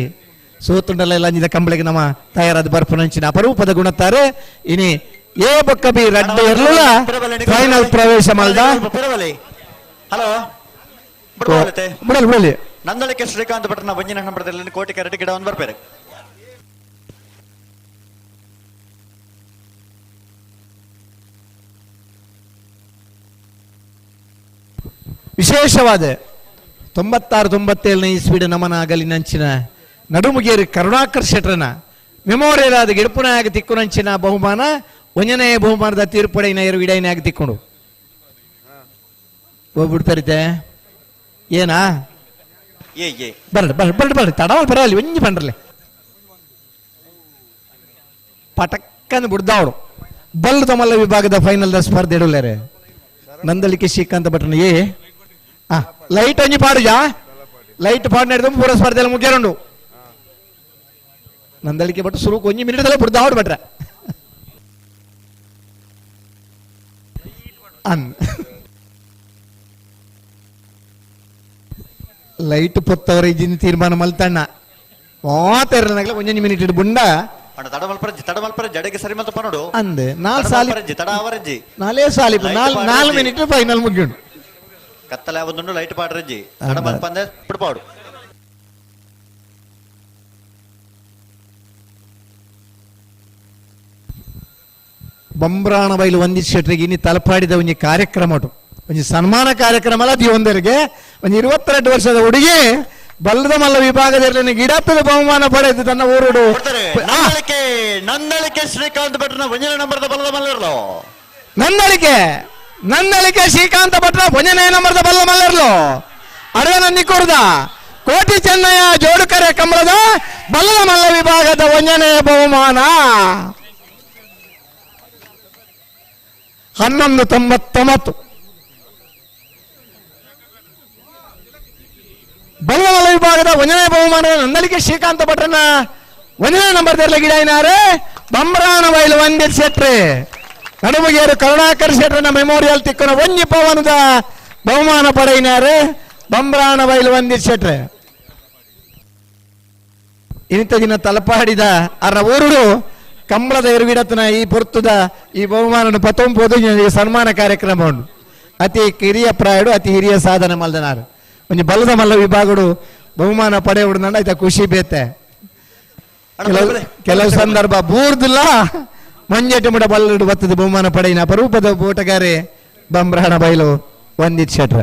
ಸೋತುಂಡಲ್ಲ ಅಂಜಿದ ಕಂಬಳಿಗೆ ನಮ್ಮ ತಯಾರಾದ ಬರ್ಪುನಂಚಿನ ಅಪರೂಪದ ಗುಣತ್ತಾರೆ ಇನಿ ಏ ಬೊಕ್ಕ ಬಿ ರಡ್ಡು ಇರ್ಲಿಲ್ಲ ಫೈನಲ್ ಪ್ರವೇಶ ಮಲ್ದ ಹಲೋ ಬಿಡಲಿ ನಂದಳಿಕೆ ಶ್ರೀಕಾಂತ್ ಭಟ್ರನ ಬಂಜಿನ ನಂಬರದಲ್ಲಿ ಕೋಟಿ ಕೆರಟಿ ಗಿಡವನ್ನು ಬರ್ಬೇರೆ ವಿಶೇಷವಾದ 96-97 ಇಸ್ವಿಡ ನಮನ ಅಗಲಿನಂಚಿನ ನಡುಮುಗೇರಿ ಕರುಣಾಕರ್ ಶೆಟ್ರನ ಮೆಮೋರಿಯಲ್ ಆದ ಗಿಡಪುನಾಗ ತಿಕ್ಕುನಂಚಿನ ಬಹುಮಾನ ಒಂಜನೆಯ ಬಹುಮಾನದ ತೀರ್ಪಡೆಯ ಇಡೈನಾಗ ತಿಕ್ಕೊಂಡು ಹೋಗ್ಬಿಡ್ತಾರಿತೆ ಏನಾ ಬರ್ರಿ ತಡವಲ್ ಬರಲಿ ಒಂಜಿ ಬಂಡ್ರಲೆ ಪಟಕ್ಕಂದು ಬಿಡ್ದಾವಳು ಬಲ್ಲದ ಮಲ್ಲ ವಿಭಾಗದ ಫೈನಲ್ ಸ್ಪರ್ಧೆ ಇಡಲೇರೆ ನಂದಳಿಕೆ ಶ್ರೀಕಾಂತ ಭಟ್ರನ ಲೈಟ್ ಒಂಜಿ ಪಾಡುಜಾ ಲೈಟ್ ಪಾಡು ನಡೆದು ಪೂರ ಸ್ಪರ್ಧೆಯಲ್ಲಿ ಮುಗ್ಯಾರಂಡು ನಂದಳಿಕೆ ಬಟ್ ಸುರು ಒಂಜಿ ಮಿನಿಟ್ದಲ್ಲೇ ಬಿಡ್ದಾವಡು ಭಟ್ರ ಲೈಟ್ ಪೊತ್ತವರ ಇಜಿನ ತೀರ್ಮಾನ ಮಲ್ತಣ್ಣ ಮಾತಾಡಲಾಗಲ ಒಂಜೊಂದು ಮಿನಿಟ್ ಇಡು ಬುಂಡ ತಡಮಲ್ಪರ ಜಡೆಗೆ ಸರಿ ಮಲ್ತ ಪನೋಡು ಅಂದೆ ನಾಲೇ ಸಾಲಿ 4 ಮಿನಿಟ್ ಫೈನಲ್ ಮುಗಿಯುಂಡು ಕತ್ತಲೆ ಆವೊಂದುಂಡು ಲೈಟ್ ಪಾಡ್ರಜ್ಜಿ ತಡಮಲ್ಪಂದೆ ಬಿಡ್ಪಾಡು ಬಂಬ್ರಾಣ ಬೈಲು ಒಂದಿ ಶೆಟ್ರಿಗೆ ಇನ್ನು ತಲಪಾಡಿದ ಒಂಜಿ ಕಾರ್ಯಕ್ರಮ ಒಂಜಿ ಸನ್ಮಾನ ಕಾರ್ಯಕ್ರಮ ಅಲ್ಲ ಒಂದರಿಗೆ ಒಂಜಿ 22 ವರ್ಷದ ಹುಡುಗಿ ಬಲ್ಲದ ಮಲ್ಲ ವಿಭಾಗದಲ್ಲಿ ಗಿಡಪ್ಪದ ಬಹುಮಾನ ಪಡೆದು ತನ್ನ ಊರುಡು ನಂದಳಿಕೆ ಶ್ರೀಕಾಂತ್ ಭಟ್ರನ ಒಂಜನೇ ನಂಬರ್ದ ಬಲ್ಲದ ಮಲ್ಲಿರ್ಲು ನಂದಳಿಕೆ ಶ್ರೀಕಾಂತ ಭಟ್ರ ಒಂಜನೇ ನಂಬರ್ದ ಬಲ್ಲದ ಮಲ್ಲಿರ್ಲು ಅಡವೆ ನಂದಿ ಕೂರ್ದ ಕೋಟಿ ಚೆನ್ನಯ್ಯ ಜೋಡುಕರೆ ಕಂಬಳದ ಬಲ್ಲದ ಮಲ್ಲ ವಿಭಾಗದ ಒಂಜನೇ ಬಹುಮಾನ 1199 ಬಲ್ಲಮಲ್ಲ ವಿಭಾಗದ ಒಂದನೇ ಬಹುಮಾನ ನಂದಳಿಕೆ ಶ್ರೀಕಾಂತ ಭಟ್ರನ ಒಂದನೇ ನಂಬರ್ ಗಿಡಾಯಿನಾರೆ ಬಂಬ್ರಾಣ ಬೈಲು ಒಂದಿರ್ ಶೆಟ್ರೆ ನಡುಮುಗೇರು ಕರುಣಾಕರ್ ಶೆಟ್ರನ ಮೆಮೋರಿಯಲ್ ತಿಕ್ಕನ ಒಂಜಿ ಪವನದ ಬಹುಮಾನ ಪಡೆಯಿನಾರೆ ಬಂಬ್ರಾಣ ಬೈಲು ಒಂದಿರ್ ಶೆಟ್ರೆ ಇಂಥ ದಿನ ತಲಪಾಡಿದ ಅರ ಊರುಡು ಕಂಬಳದ ಎರುಗಿಡತನ ಈ ಪೊರ್ತುದ ಈ ಬಹುಮಾನ ಪತ್ತೊಂಬತ್ತು ಸನ್ಮಾನ ಕಾರ್ಯಕ್ರಮ ಉಂಟು ಅತಿ ಕಿರಿಯ ಪ್ರಾಯಡು ಅತಿ ಹಿರಿಯ ಸಾಧನೆ ಮಲ್ದನಾರು ಒಂಜಿ ಬಲ್ಲದ ಮಲ್ಲ ವಿಭಾಗಡು ಬಹುಮಾನ ಪಡೆಯುವುದಂಡ ಆಯ್ತಾ ಖುಷಿ ಬೇತೆ ಕೆಲವು ಸಂದರ್ಭ ಬೂರ್ದಿಲ್ಲ ಮಂಜೆಟ್ಟು ಮುಡ ಬಲ್ಲಡು ಬತ್ತದ ಬಹುಮಾನ ಪಡೆಯಿನ ಅಪರೂಪದ ಓಟಗಾರೆ ಬಂಬ್ರಾಣ ಬೈಲು ಒಂದಿತ್ ಶೆಟ್ರ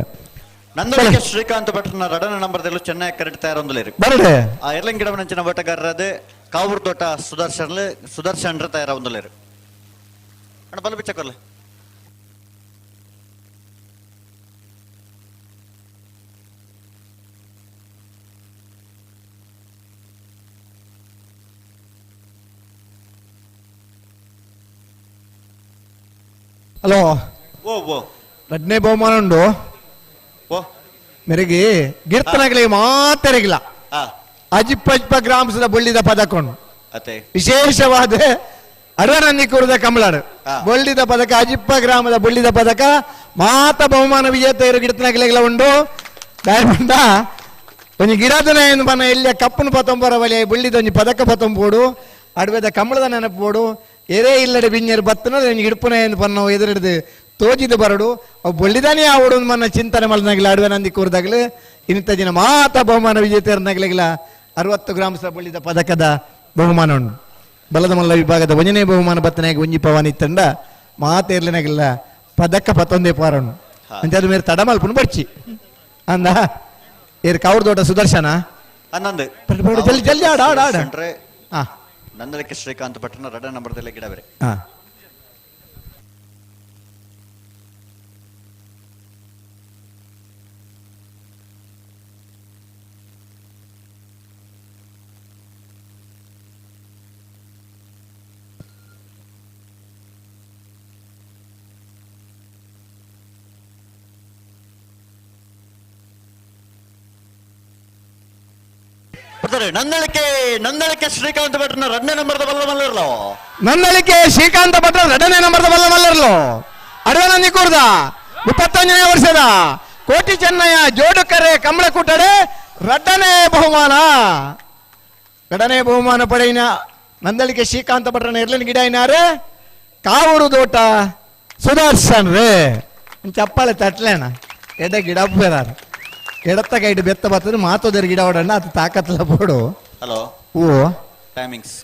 ನಂದಳಿಕೆ ಶ್ರೀಕಾಂತ್ ಭಟ್ರನ ರಡನ ನಂಬರ್ದಲ್ಲೂ ಚೆನ್ನಾಗಿ ಕರೆಕ್ಟ್ ತಯಾರೊಂದುಲೇರಿ ಬರಡೆ ಆ ಎರಲಂಗಿ ಗಿಡವನಂಚಿನ ಓಟಗಾರರಾದ ಕಾವೂರು ತೋಟ ಸುದರ್ಶನ್ ತಯಾರೊಂದುಲೇರು ಅಣ್ಣ ಬಲ್ಲ ಬಿಚ್ಚಕೊರ್ಲೆ ಹಲೋ ಓ ರಡ್ನೇ ಬಹುಮಾನ ಉಂಡು ಮೆರಗಿ ಗಿರ್ತನಗಳಿಗೆ ಮಾತಾಡಿಗಿಲ್ಲ ಅಜಿಪ್ಪ ಗ್ರಾಮದ ಬೊಳ್ಳಿದ ಪದಕೊಂಡು ವಿಶೇಷವಾದ ಅಡವನಂದಿಕೂರದ ಕಂಬಳಾಡು ಬೊಳ್ಳಿದ ಪದಕ ಅಜಿಪ್ಪ ಗ್ರಾಮದ ಬೊಳ್ಳಿದ ಪದಕ ಮಾತ ಬಹುಮಾನ ವಿಜೇತೆಯರು ಗಿಡತನಗಳೆಲ್ಲ ಉಂಡು ದಯಮಾಡ ಒಂಜಿ ಗಿಡದನ ಏನು ಬನ್ನ ಎಲ್ಲಿಯ ಕಪ್ಪನ ಪತ್ತೊಂಬರ ಬಲಿಯ ಬೊಳ್ಳಿದ ಒಂಜಿ ಪದಕ ಪತ್ತೊಂಬೋಡು ಅಡವೆದ ಕಂಬಳದ ನೆನಪೋಡು ಎರೆ ಇಲ್ಲಡೆ ಬಿಂಜರು ಬತ್ತನ ಗಿಡಪುನ ಎಂದು ಪನ್ನ ಎದುರಿಡ್ದು ತೋಜಿದು ಬರಡು ಅವು ಬೊಳ್ಳಿದಾನೆ ಆವಡು ಮನ್ನ ಚಿಂತನೆ ಮಲ್ನಾಗಿಲ್ಲ ಅಡವೆ ನಂದಿ ಕೂರ್ದಾಗಲು ಇಂಥ ದಿನ ಮಾತ ಬಹುಮಾನ ವಿಜೇತೆಯರ್ನಾಗಲಿಲ್ಲ 60 ಗ್ರಾಮದ ಬೊಳ್ಳಿದ ಪದಕದ ಬಹುಮಾನ ಉಂಟು ಬಲದ ಮಲ್ಲ ವಿಭಾಗದ ಒಂಜನೇ ಬಹುಮಾನ ಬತ್ತನಾಗಿ ಒಂಜಿ ಪವನ್ ಇತ್ತಂಡ ಮಾತ ಇರ್ಲಿನಾಗಿಲ್ಲ ಪದಕ ಪತ್ತೊಂದೇ ಪಾರಣ್ಣು ಅಂತ ಮೇರೆ ತಡ ಮಲ್ಪನು ಬರ್ಚಿ ಅಂದ ಏರ್ ಕಾವೂರು ತೋಟ ಸುದರ್ಶನ ಜಲ್ದಿ ಜಲ್ದಿ ಆಡ ಆಡ ಆಡ ಹಾ ನಂದಳಿಕೆ ಶ್ರೀಕಾಂತ್ ಭಟ್ರನ ರಡ ನಂಬರ್ದಲ್ಲೇ ಗಿಡ ಬೇರೆ ನಂದಳಿಕೆ ಶ್ರೀಕಾಂತ್ ಭಟ್ರನ ರಡ್ನೇ ನಂಬರ್ದ ಬಲ್ಲ ಮಲ್ಲಿರ್ಲು ನಂದಳಿಕೆ ಶ್ರೀಕಾಂತ ಭಟ್ರ ರಡನೇ ನಂಬರ್ದ ಬಲ್ಲ ಮಲ್ಲಿರ್ಲು ಅಡವೆ ನಂದಿ ಕೂರ್ದ 21ನೇ ವರ್ಷದ ಕೋಟಿ ಚೆನ್ನಯ್ಯ ಜೋಡುಕರೆ ಕಂಬಳಕೂಟಡೆ ಎರಡನೇ ಬಹುಮಾನ ಪಡೆಯಿನ ನಂದಳಿಕೆ ಶ್ರೀಕಾಂತ ಭಟ್ರನ ಇರ್ಲಿನ ಗಿಡ ಇನಾರೆ ಕಾವೂರು ದೋಟ ಸುದರ್ಶನ್ ರೇ ಚಪ್ಪಾಳೆ ತಟ್ಲೇಣ ಎಡ ಗಿಡ ಬೇರಾರು ಎಡತ್ತ ಗೈಡ್ ಬೆತ್ತ ಬರ್ತದೆ ಮಾತೋದರ ಗಿಡ ಹೊಡಣ್ಣ ಅದು ತಾಕತ್ಲ ಬೋಡು. ಹಲೋ ಓ ಟೈಮಿಂಗ್ಸ್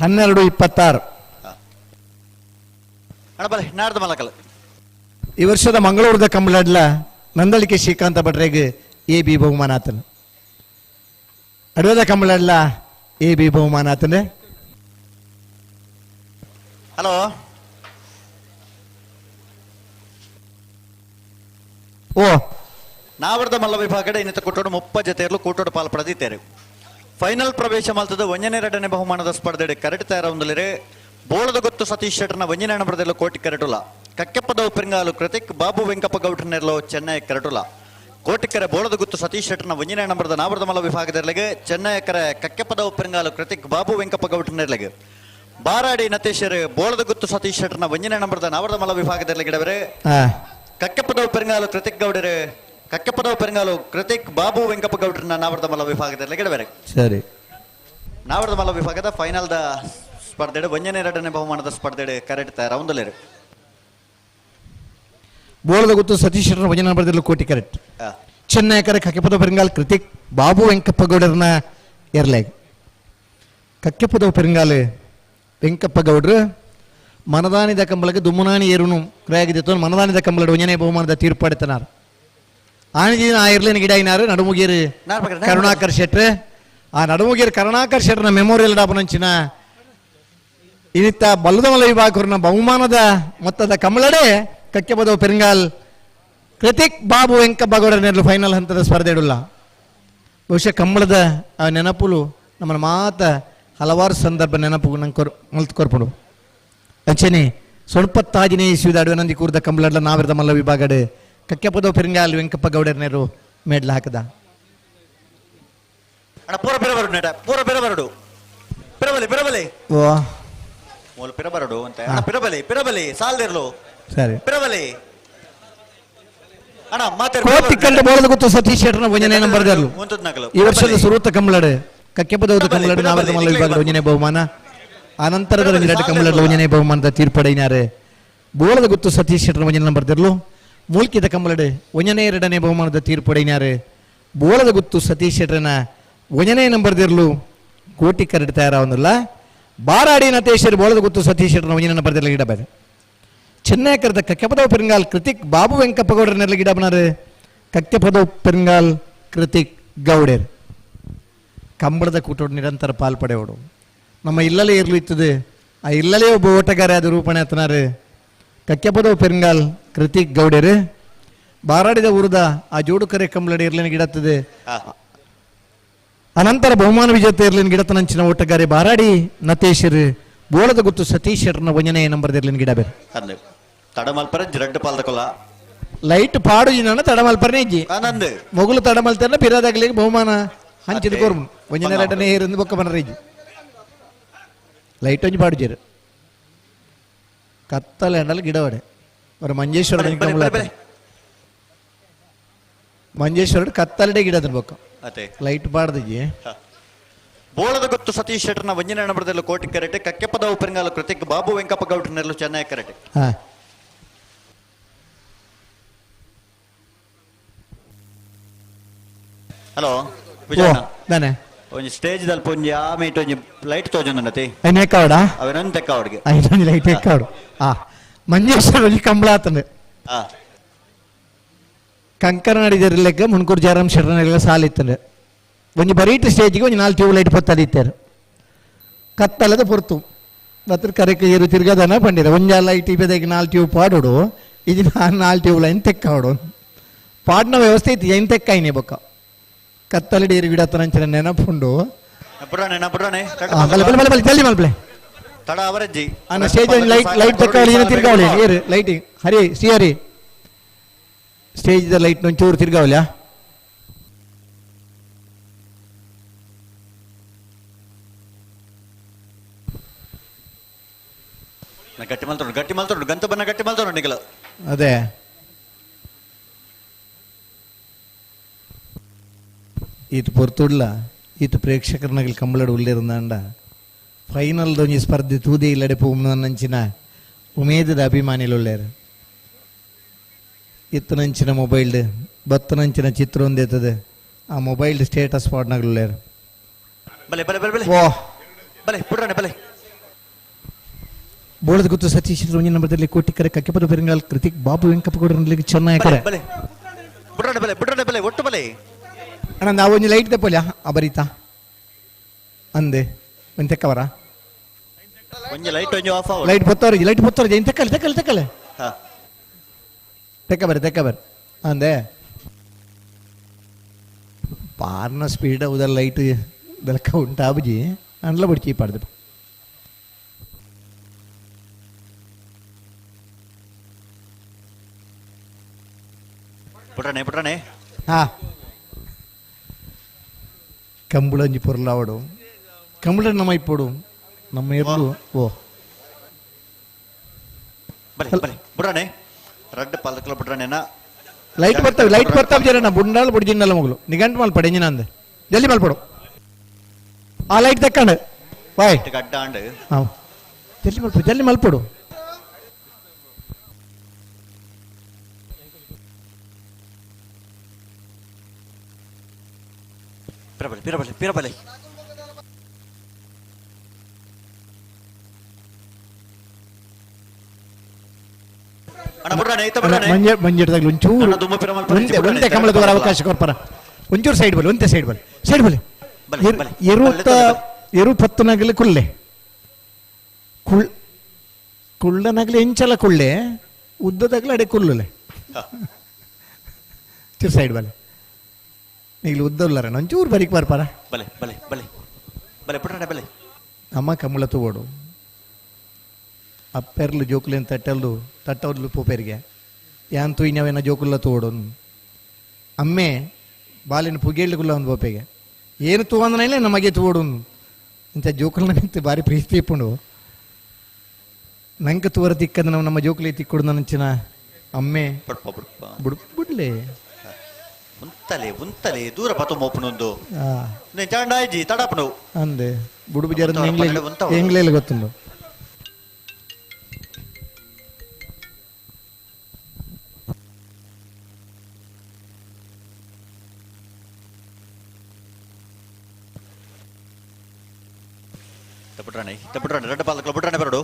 12:26. ಅಣ್ಣ ಬಲೆ ನಾಡ್ದು ಮಲಕಲ್ ಈ ವರ್ಷದ ಮಂಗಳೂರದ ಕಂಬಳಡ್ಲ ನಂದಳಿಕೆ ಶ್ರೀಕಾಂತ ಭಟ್ರಿಗೆ AB ಬಹುಮಾನ ಆತನ. ಅಡವದ ಕಂಬಳಡ್ಲ AB ಬಹುಮಾನ ಆತನೆ. ಹಲೋ ಓ ನಾವರ್ದ ಮಲ್ಲ ವಿಭಾಗದ ಇನ್ನಿತ ಕೂಟೋಡು 30 ಜೊತೆಯಲ್ಲೂ ಕೂಟೋಡು ಪಾಲ್ಪಡೆದಿದ್ದಾರೆ. ಫೈನಲ್ ಪ್ರವೇಶ ಮಲ್ತದ 1ನೇ 2ನೇ ಬಹುಮಾನದ ಸ್ಪರ್ಧೆಡೆ ಕರೆಟ್ ತಯಾರೊಂದಲಿರೆ ಬೋಳದ ಗೊತ್ತು ಸತೀಶ್ ಶೆಟ್ಟರ್ನ 1ನೇ ನಂಬರ್ದಲ್ಲೂ ಕೋಟಿ ಕರೆಟುಲ ಕಕ್ಕೆಪ್ಪದ ಉಪ್ಪಿಂಗಾಲು ಕೃತಿಕ್ ಬಾಬು ವೆಂಕಪ್ಪ ಗೌಡ್ರನೆಲ್ಲೋ ಚೆನ್ನೈ ಕರೆಟುಲ ಕೋಟಿಕೆರೆ ಬೋಳದ ಗುತ್ತು ಸತೀಶ್ ಶೆಟ್ಟರ್ನ 1ನೇ ನಂಬರ್ದ ನಾವರ್ದ ಮಲ್ಲ ವಿಭಾಗದಲ್ಲಿಗೆ ಚೆನ್ನೈ ಕರೆ ಕಕ್ಕೆಪ್ಪದ ಉಪ್ಪಿಂಗಾಲು ಕೃತಿಕ್ ಬಾಬು ವೆಂಕಪ್ಪ ಗೌಡ್ರನೆಲ್ಲಗೆ ಬಾರಾಡಿ ನತೇಶರ್ ಬೋಳದ ಗುತ್ತು ಸತೀಶ್ ಶೆಟ್ಟರ್ನ 1ನೇ ನಂಬರ್ದ ನಾವರ್ದ ಮಲ್ಲ ವಿಭಾಗದಲ್ಲಿ ಗಿಡವರೆ ಕಕ್ಕೆಪ್ಪದ ಉಪ್ಪಿಂಗಾಲು ಕೃತಿಕ್ ಗೌಡರೆ ಕಕ್ಕೆಪ್ಪದ ಪೆರಂಗಾಲು ಕೃತಿಕ್ ಬಾಬು ವೆಂಕಪ್ಪ ಗೌಡ್ರನ್ನ ನಾವರ್ದ ಮಲ್ಲ ವಿಭಾಗದಲ್ಲಿ ಗಿಡಬೇರೆ. ಸರಿ, ನಾವರ್ದ ಮಲ್ಲ ವಿಭಾಗದ ಫೈನಲ್ದ ಸ್ಪರ್ಧೆಡೆ 1ನೇ 2ನೇ ಬಹುಮಾನದ ಸ್ಪರ್ಧೆಡೆ ಕರೆಕ್ಟ್ ರೌಂದಲ್ಲಿರು ಬೋಳದ ಗುತ್ತು ಸತೀಶ್ 1ನೇ ನಂಬರ್ದಲ್ಲಿ ಕೋಟಿ ಕರೆಕ್ಟ್ ಚೆನ್ನೈ ಕರೆ ಕಕ್ಕೆಪದ ಪೆರಂಗಾಲ್ ಕೃತಿಕ್ ಬಾಬು ವೆಂಕಪ್ಪ ಗೌಡರನ್ನ ಎರ್ಲೆಗ್ ಕಕ್ಕೆಪದ ಪೆರಂಗಾಲ್ ವೆಂಕಪ್ಪ ಗೌಡ್ರು ಮನದಾನಿದ ಕಂಬಳಕ್ಕೆ ದುಮ್ಮನಾನಿ ಏರುನು ಕ್ರಯಾಗಿದ್ದು ಮನದಾನಿದ ಕಂಬಳ 1ನೇ ಬಹುಮಾನದ ತೀರ್ಪು ಪಡೆತನಾರು ಆಣಿಜಿನ ಆ ಇರ್ಲಿನ ಗಿಡ ಇನಾರು ನಡುಮುಗೀರು ಕರುಣಾಕರ್ ಶೆಟ್ರ್ ಆ ನಡುಮುಗೀರು ಕರುಣಾಕರ್ ಶೆಟ್ರನ ಮೆಮೋರಿಯಲ್ ಡಾಪನಂಚಿನ ಇನ್ನಿತ್ತ ಬಲ್ಲದಮಲ ವಿಭಾಗನ ಬಹುಮಾನದ ಮೊತ್ತದ ಕಮಲಡೆ ಕಕ್ಕೆಪದ ಪೆರಂಗಾಲ್ ಕೃತಿಕ್ ಬಾಬು ವೆಂಕಪ್ಪ ಗೌಡರನೆರಲು ಫೈನಲ್ ಹಂತದ ಸ್ಪರ್ಧೆ ಇಡಲ್ಲ. ಬಹುಶಃ ಕಂಬಳದ ಆ ನೆನಪುಲು ನಮ್ಮ ಮಾತ ಹಲವಾರು ಸಂದರ್ಭ ನೆನಪು ನಂಗೆ ಮಲ್ತು ಕೊರ್ಪಡು ಅಂಚನೆ ಸೊಣಪತ್ತಾಜಿನೇ ಇಸ್ವಿದ ಅಡುವೆ ನಂದಿ ಕೂರ್ದ ಕಂಬಳಡ್ಲ ನಾವಿರದ ಮಲ್ಲ ವಿಭಾಗಡೆ ಕಕ್ಕೆಪದ ಪೆರಂಗಾಲ್ ವೆಂಕಪ್ಪ ಗೌಡರನೆರು ಮೇಡ್ಲ ಹಾಕದ ಪೂರ ಪಿರಬರಡು ನೆಟ ಪೂರ ಪಿರಬರಡು ಪಿರಬಲಿ ಪಿರಬಲಿ ಓ ಮೂಲ ಪಿರಬರಡು ಅಂತ ಪಿರಬಲಿ ಪಿರಬಲಿ ಸಾಲ್ದಿರ್ಲು ಸರಿ ಪಿರಬಲಿ ಅಣ್ಣ ಮಾತಾಡ ಕೋಟಿ ಕಂಡ ಬೋಳದ ಗೊತ್ತು ಸತೀಶ್ ಶೆಟ್ರನ 1ನೇ ನಂಬರ್ದರ್ಲು ಈ ವರ್ಷದ ಸುರೂತ ಕಂಬಳಡೆ ಕಕ್ಕೆಪದ ಕಂಬಳಡೆ ನಾವಿರದ ಮಲ್ಲ ವಿಭಾಗದ 1ನೇ ಬಹುಮಾನ ಅನಂತರದ ರಂಜಿರಾಟ ಕಂಬಳಡ್ಲ 1ನೇ ಬಹುಮಾನದ ತೀರ್ಪಡೆಯಿನಾರೆ ಬೋಳದ ಗೊತ್ತು ಸತೀಶ್ ಶೆಟ್ರನ 1ನೇ ನಂಬರ್ದರ್ಲು ಮೂಲ್ಕಿದ ಕಂಬಳಡೆ 1ನೇ 2ನೇ ಬಹುಮಾನದ ತೀರ್ಪಡೆಯಿನಾರೆ ಬೋಳದ ಗುತ್ತು ಸತೀಶ್ ಶೆಟ್ರನ 1ನೇ ನಂಬರ್ದಿರ್ಲು ಕೋಟಿ ಕರೆಡ್ ತಯಾರಾವೊಂದಿಲ್ಲ ಬಾರಾಡಿ ನತೇಶ್ವರಿ ಬೋಳದ ಗುತ್ತು ಸತೀಶ್ ಶೆಟ್ರನ 1ನೇ ನಂಬರ್ದಿರ್ಲ ಗಿಡಬೇರೆ ಚೆನ್ನೈ ಕರೆದ ಕಕ್ಕೆಪದ ಪೆರಂಗಾಲ್ ಕೃತಿಕ್ ಬಾಬು ವೆಂಕಪ್ಪ ಗೌಡರನ್ನೆಲ್ಲ ಗಿಡ ಬನಾರೆ ಕಕ್ಕೆಪದ ಪೆರಂಗಾಲ್ ಕೃತಿಕ್ ಗೌಡರ್ ಕಂಬಳದ ಕೂಟೋಡು ನಿರಂತರ ಪಾಲ್ಪಡೆಯೋಡು ನಮ್ಮ ಇಲ್ಲಲೇ ಇರ್ಲು ಇತ್ತದೆ ಆ ಇಲ್ಲಲೇ ಒಬ್ಬ ಓಟಗಾರ ಅದು ರೂಪಣೆ ಹತ್ತನಾರೆ ಕಕ್ಕೆಪದ ಪೆರಂಗಾಲ್ ಕೃತಿಕ್ ಗೌಡರ್ ಬಾರಾಡಿದ ಊರದ ಆ ಜೋಡುಕರೆ ಕಂಬಳಡಿ ಇರ್ಲಿನ ಗಿಡತ್ತದೆ ಅನಂತರ ಬಹುಮಾನ ವಿಜೇತ ಇರ್ಲಿನ ಗಿಡತನಂಚಿನ ಓಟಗಾರೆ ಬಾರಾಡಿ ನತೇಶರ್ ಬೋಳದ ಗುತ್ತು ಸತೀಶ್ ಶೆಟ್ರನ 1ನೇ ನಂಬರ್ ಇರ್ಲಿನ ಗಿಡ ಬೇರೆ ತಡಮಲ್ಪರ ಜರಡ್ ಪಾಲ್ದಕೊಲ್ಲ ಲೈಟ್ ಪಾಡು ಇನ್ನ ತಡಮಲ್ಪರನೇ ಇಜ್ಜಿ ಮೊಗಲು ತಡಮಲ್ತನ ಪಿರಾದಾಗಲಿಗೆ ಬಹುಮಾನ ಹಂಚಿದ ಕೋರ್ಮು 1ನೇ 2ನೇ ಏರಿಂದ ಬೊಕ್ಕ ಬನರ ಇಜ್ಜಿ ಲೈಟ್ ಒಂಜಿ ಪಾಡು ಜೇರು ಕತ್ತಲ ಎಂಡಲ್ ಗಿಡ ಒಡೆ ಅವ್ರ ಮಂಜೇಶ್ವರ ಕತ್ತಲಡೆ ಗಿಡ ಅದನ್ನ ಬೊಕ್ಕ ಲೈಟ್ ಪಾಡ್ದಿಜ್ಜಿ ಬೋಳದ ಗೊತ್ತು ಸತೀಶ್ ಶೆಟ್ರನ 1ನೇ ನಂಬರ್ದಲ್ಲೂ ಕೋಟಿ ಕರೆಟೆ ಕಕ್ಕೆಪದ ಉಪರಿಂಗಾಲು ಕೃತಿಕ್ ಬಾಬು ವೆಂಕಪ್ಪ ಗೌಡ್ರನೆಲ್ಲೂ ಚೆನ್ನೈ ಕರೆಟೆ. ಹಲೋ ವಿಜಯಣ್ಣ ಒಂಜಿ ಸ್ಟೇಜ್ ದಲ್ಪ ಒಂಜಿ ಆಮೇಟ್ ಒಂಜಿ ಲೈಟ್ ತೋಜೊಂದುಂಡತಿ ಐನೇಕಾವಡ ಅವನೊಂದು ತೆಕ್ಕಾವಡ್ಗೆ ಐದೊಂಜಿ ಲೈಟ್ ಎಕ್ಕಾವಡು ಮಂಜೇಶ್ವರ ಒಂಜಿ ಕಂಬಳ ಆತಂದೆ ಕಂಕರ ನಡಿದಿರ್ಲೆಕ್ಕ ಮುನ್ಕೂರ್ ಜಯರಾಮ್ ಶೆಟ್ರನೆಲ್ಲ ಸಾಲಿತ್ತಂಡೆ ಒಂಜಿ ಬರೀಟ್ ಸ್ಟೇಜಿಗೆ ಒಂಜಿ 4 ಟ್ಯೂಬ್ ಲೈಟ್ ಪೊತ್ತದಿತ್ತಾರೆ ಕತ್ತಲದ ಪೊರ್ತು ಬತ್ರ ಕರೆಕ್ ಏರು ತಿರ್ಗದನ ಪಂಡಿರ ಒಂಜ ಲೈಟ್ ಇಪ್ಪದಕ್ಕೆ 4 ಟ್ಯೂಬ್ ಪಾಡೋಡು ಇದು 4 ಟ್ಯೂಬ್ ಲೈನ್ ತೆಕ್ಕಾವಡು ಪಾಡ್ನ ವ್ಯವಸ್ಥೆ ಇತ್ತು ಏನು ತೆಕ್ಕಾಯಿನಿ ಬೊಕ್ಕ ಕತ್ತಲಡಿ ಏರು ಗಿಡತನಂಚಿನ ನೆನಪುಂಡು ಜಲ್ದಿ ಮಲ್ಪಲೆ ತಡ ಅವರಜ್ಜಿ ಅನ್ನ ಸ್ಟೇಜ್ ಲೈಟ್ ತೆಕ್ಕಾವಳಿ ಏನು ತಿರ್ಗಾವಳಿ ಏರು ಲೈಟಿಂಗ್ ಹರಿ ಶ್ರೀಹರಿ ಸ್ಟೇಜ್ ಲೈಟ್ ಒಂಚೂರು ತಿರ್ಗಾವಲ್ಯಾ ಗಟ್ಟಿ ಮಲ್ತೊಂಡು ಗಂತ ಬನ್ನ ಗಟ್ಟಿ ಮಲ್ತೊಂಡು ನಿಖಲ ಅದೇ ಈತು ಪೊರ್ತುಡ್ಲ ಈತು ಪ್ರೇಕ್ಷಕರನಾಗಲಿ ಕಂಬಳಡು ಉಳ್ಳೇರುಂದಾಂಡ ಫೈನಲ್ ದೊಂಜಿ ಸ್ಪರ್ಧೆ ತೂದೆ ಇಲ್ಲಡೆ ಪೋಮನಂಚಿನ ಉಮೇದದ ಅಭಿಮಾನಿಲು ಉಳ್ಳೇರು ಇತ್ತನಂಚಿನ ಮೊಬೈಲ್ ಬತ್ತನಂಚಿನ ಚಿತ್ರ ಒಂದೇತದೆ ಆ ಮೊಬೈಲ್ ಸ್ಟೇಟಸ್ ಪಾಡ್ನಾಗಲು ಉಳ್ಳೇರು ಬಲೆ ಬಲೆ ಬಲೆ ಬಲೆ ಓ ಬಲೆ ಬಿಡ್ರಾಣೆ ಬಲೆ ಬೋಳದ ಗುತ್ತು ಸತೀಶ್ ರೋಂಜಿ ನಂಬರ್ದಲ್ಲಿ ಕೋಟಿಕರೆ ಕಕ್ಕೆಪದ ಪೆರಿಂಗಾಲ್ ಕೃತಿಕ್ ಬಾಬು ವೆಂಕಪ್ಪಗೌಡರಲ್ಲಿ ಚೆನ್ನಾಗಿ ಬಲೆ ಬಿಡ್ರಾಣೆ ಬಲೆ ಒಟ್ಟು ಬಲೆ ಅಣ್ಣ ನಾವು ಒಂದು ಲೈಟ್ ತೆಪ್ಪಲ್ಯ ಅಬರಿತಾ ಅಂದೆ ಒಂದು ತೆಕ್ಕವರ ಒಂಜಿ ಲೈಟ್ ಒಂಜಿ ಆಫ್ ಆವ ಲೈಟ್ ಪೊತ್ತವ್ರಿಗೆ ಏನು ತೆಕ್ಕಲೆ ಹಾ ತೆಕ್ಕಬರ್ ಅಂದೆ ಪಾರ್ನ ಸ್ಪೀಡ್ ಉದ ಲೈಟ್ ಬೆಳಕ ಉಂಟಾ ಬುಜಿ ಅಂಡ್ಲ ಬಿಡ್ಚಿ ಪಾಡ್ದು ಬಿಡ್ರಾಣೆ ಹಾ ಕಂಬಳಂಜಿ ಪೊರ್ಲಾವಡು ಕಂಬಳ ನಮ್ಮ ಇಪ್ಪಡು ನಮ್ಮ ಎರ್ಲು ಓ ಬಲೆ ಬಲೆ ಬಿಡ್ರಾಣೆ ರಡ್ಡ್ ಪಾಲಕಲ ಬಿಡ್ರಾಣೆನ ಲೈಟ್ ಬರ್ತಾವೆ ಜರಣ್ಣ ಬುಂಡಾಲ್ ಬುಡ್ಜಿನ್ನಲ್ಲ ಮಗಳು ನಿಗಂಟ್ ಮಲ್ಪಡೆ ಎಂಜಿನ ಅಂದೆ ಜಲ್ದಿ ಮಲ್ಪಡು ಆ ಲೈಟ್ ತೆಕ್ಕಂಡು ಬಾಯ್ ಗಡ್ಡಾಂಡ್ ಹಾಂ ಜಲ್ದಿ ಮಲ್ಪಡು ಪಿರಬಲೆ ಅಣ್ಣ ಬಿಡ್ರಾಣೆ ಐತ ಬಿಡ್ರಾಣೆ ಮಂಜಿಡ್ದಾಗ್ಲಿ ಒಂಚೂರು ಅಣ್ಣ ದುಮ್ಮ ಪಿರ ಮಲ್ಪರೆ ಒಂದೇ ಒಂದೇ ಕಮಲದವರ ಅವಕಾಶ ಕೊರ್ಪರ ಒಂಚೂರು ಸೈಡ್ ಬಲ್ ಎರುಪತ್ತನಾಗಲಿ ಕುಳ್ಳನಾಗಲಿ ಎಂಚಲ ಕುಳ್ಳೆ ಉದ್ದದಾಗಲಿ ಅಡೆ ಕುಲ್ಲುಲೆ ಚೂರು ಸೈಡ್ ಬಲೆ ನೀಗ್ಲಿ ಉದ್ದ ಉಳ್ಳಾರ ಒಂಚೂರು ಬರೀಕ್ ಬರ್ಪಾರ ಬಲೆ ಬಲೆ ಬಲೆ ಬಲೆ ಬಿಡ್ರಾಣೆ ಬಲೆ ಅಮ್ಮ ಕಮಲ ತಗೋಡು ಅಪ್ಪೆರ್ಲು ಜೋಕುಲೇನು ತಟ್ಟಲ್ಲು ಪೋಪೆರಿಗೆ ಯಾನ್ ತುಯ್ನವೇನ ಜೋಕುಲ್ಲ ತೋಡು ಅಮ್ಮೆ ಬಾಲಿನ ಪುಗೇಳ್ಗುಲ್ಲ ಒಂದು ಪೋಪೆಗೆ ಏನು ತೂವಂದನೇ ನಮಗೆ ತೋಡು ಇಂಥ ಜೋಕುಲ್ನ ನಿಂತು ಭಾರಿ ಪ್ರೀತಿ ಇಪ್ಪುಂಡು ನಂಗೆ ತೂವರ ತಿಕ್ಕದ ನಾವು ನಮ್ಮ ಜೋಕುಲಿ ತಿಕ್ಕೊಡು ನಂಚಿನ ಅಮ್ಮೆ ಬಿಡ್ಲೆ ಉಂತಲೆ ದೂರ ಪತ್ತು ಮೋಪುನೊಂದು ಚಾಂಡಾಯ್ಜಿ ತಡಪನು ಅಂದೆ ಬುಡುಬು ಜರ ಎಂಗ್ಲೇಲಿ ಗೊತ್ತುಂಡು ಬಿಡ್ರಾಣೆ ರಡ್ಡ ಪಾಲಕಲು ಬಿಡ್ರಾಣೆ ಬರಡು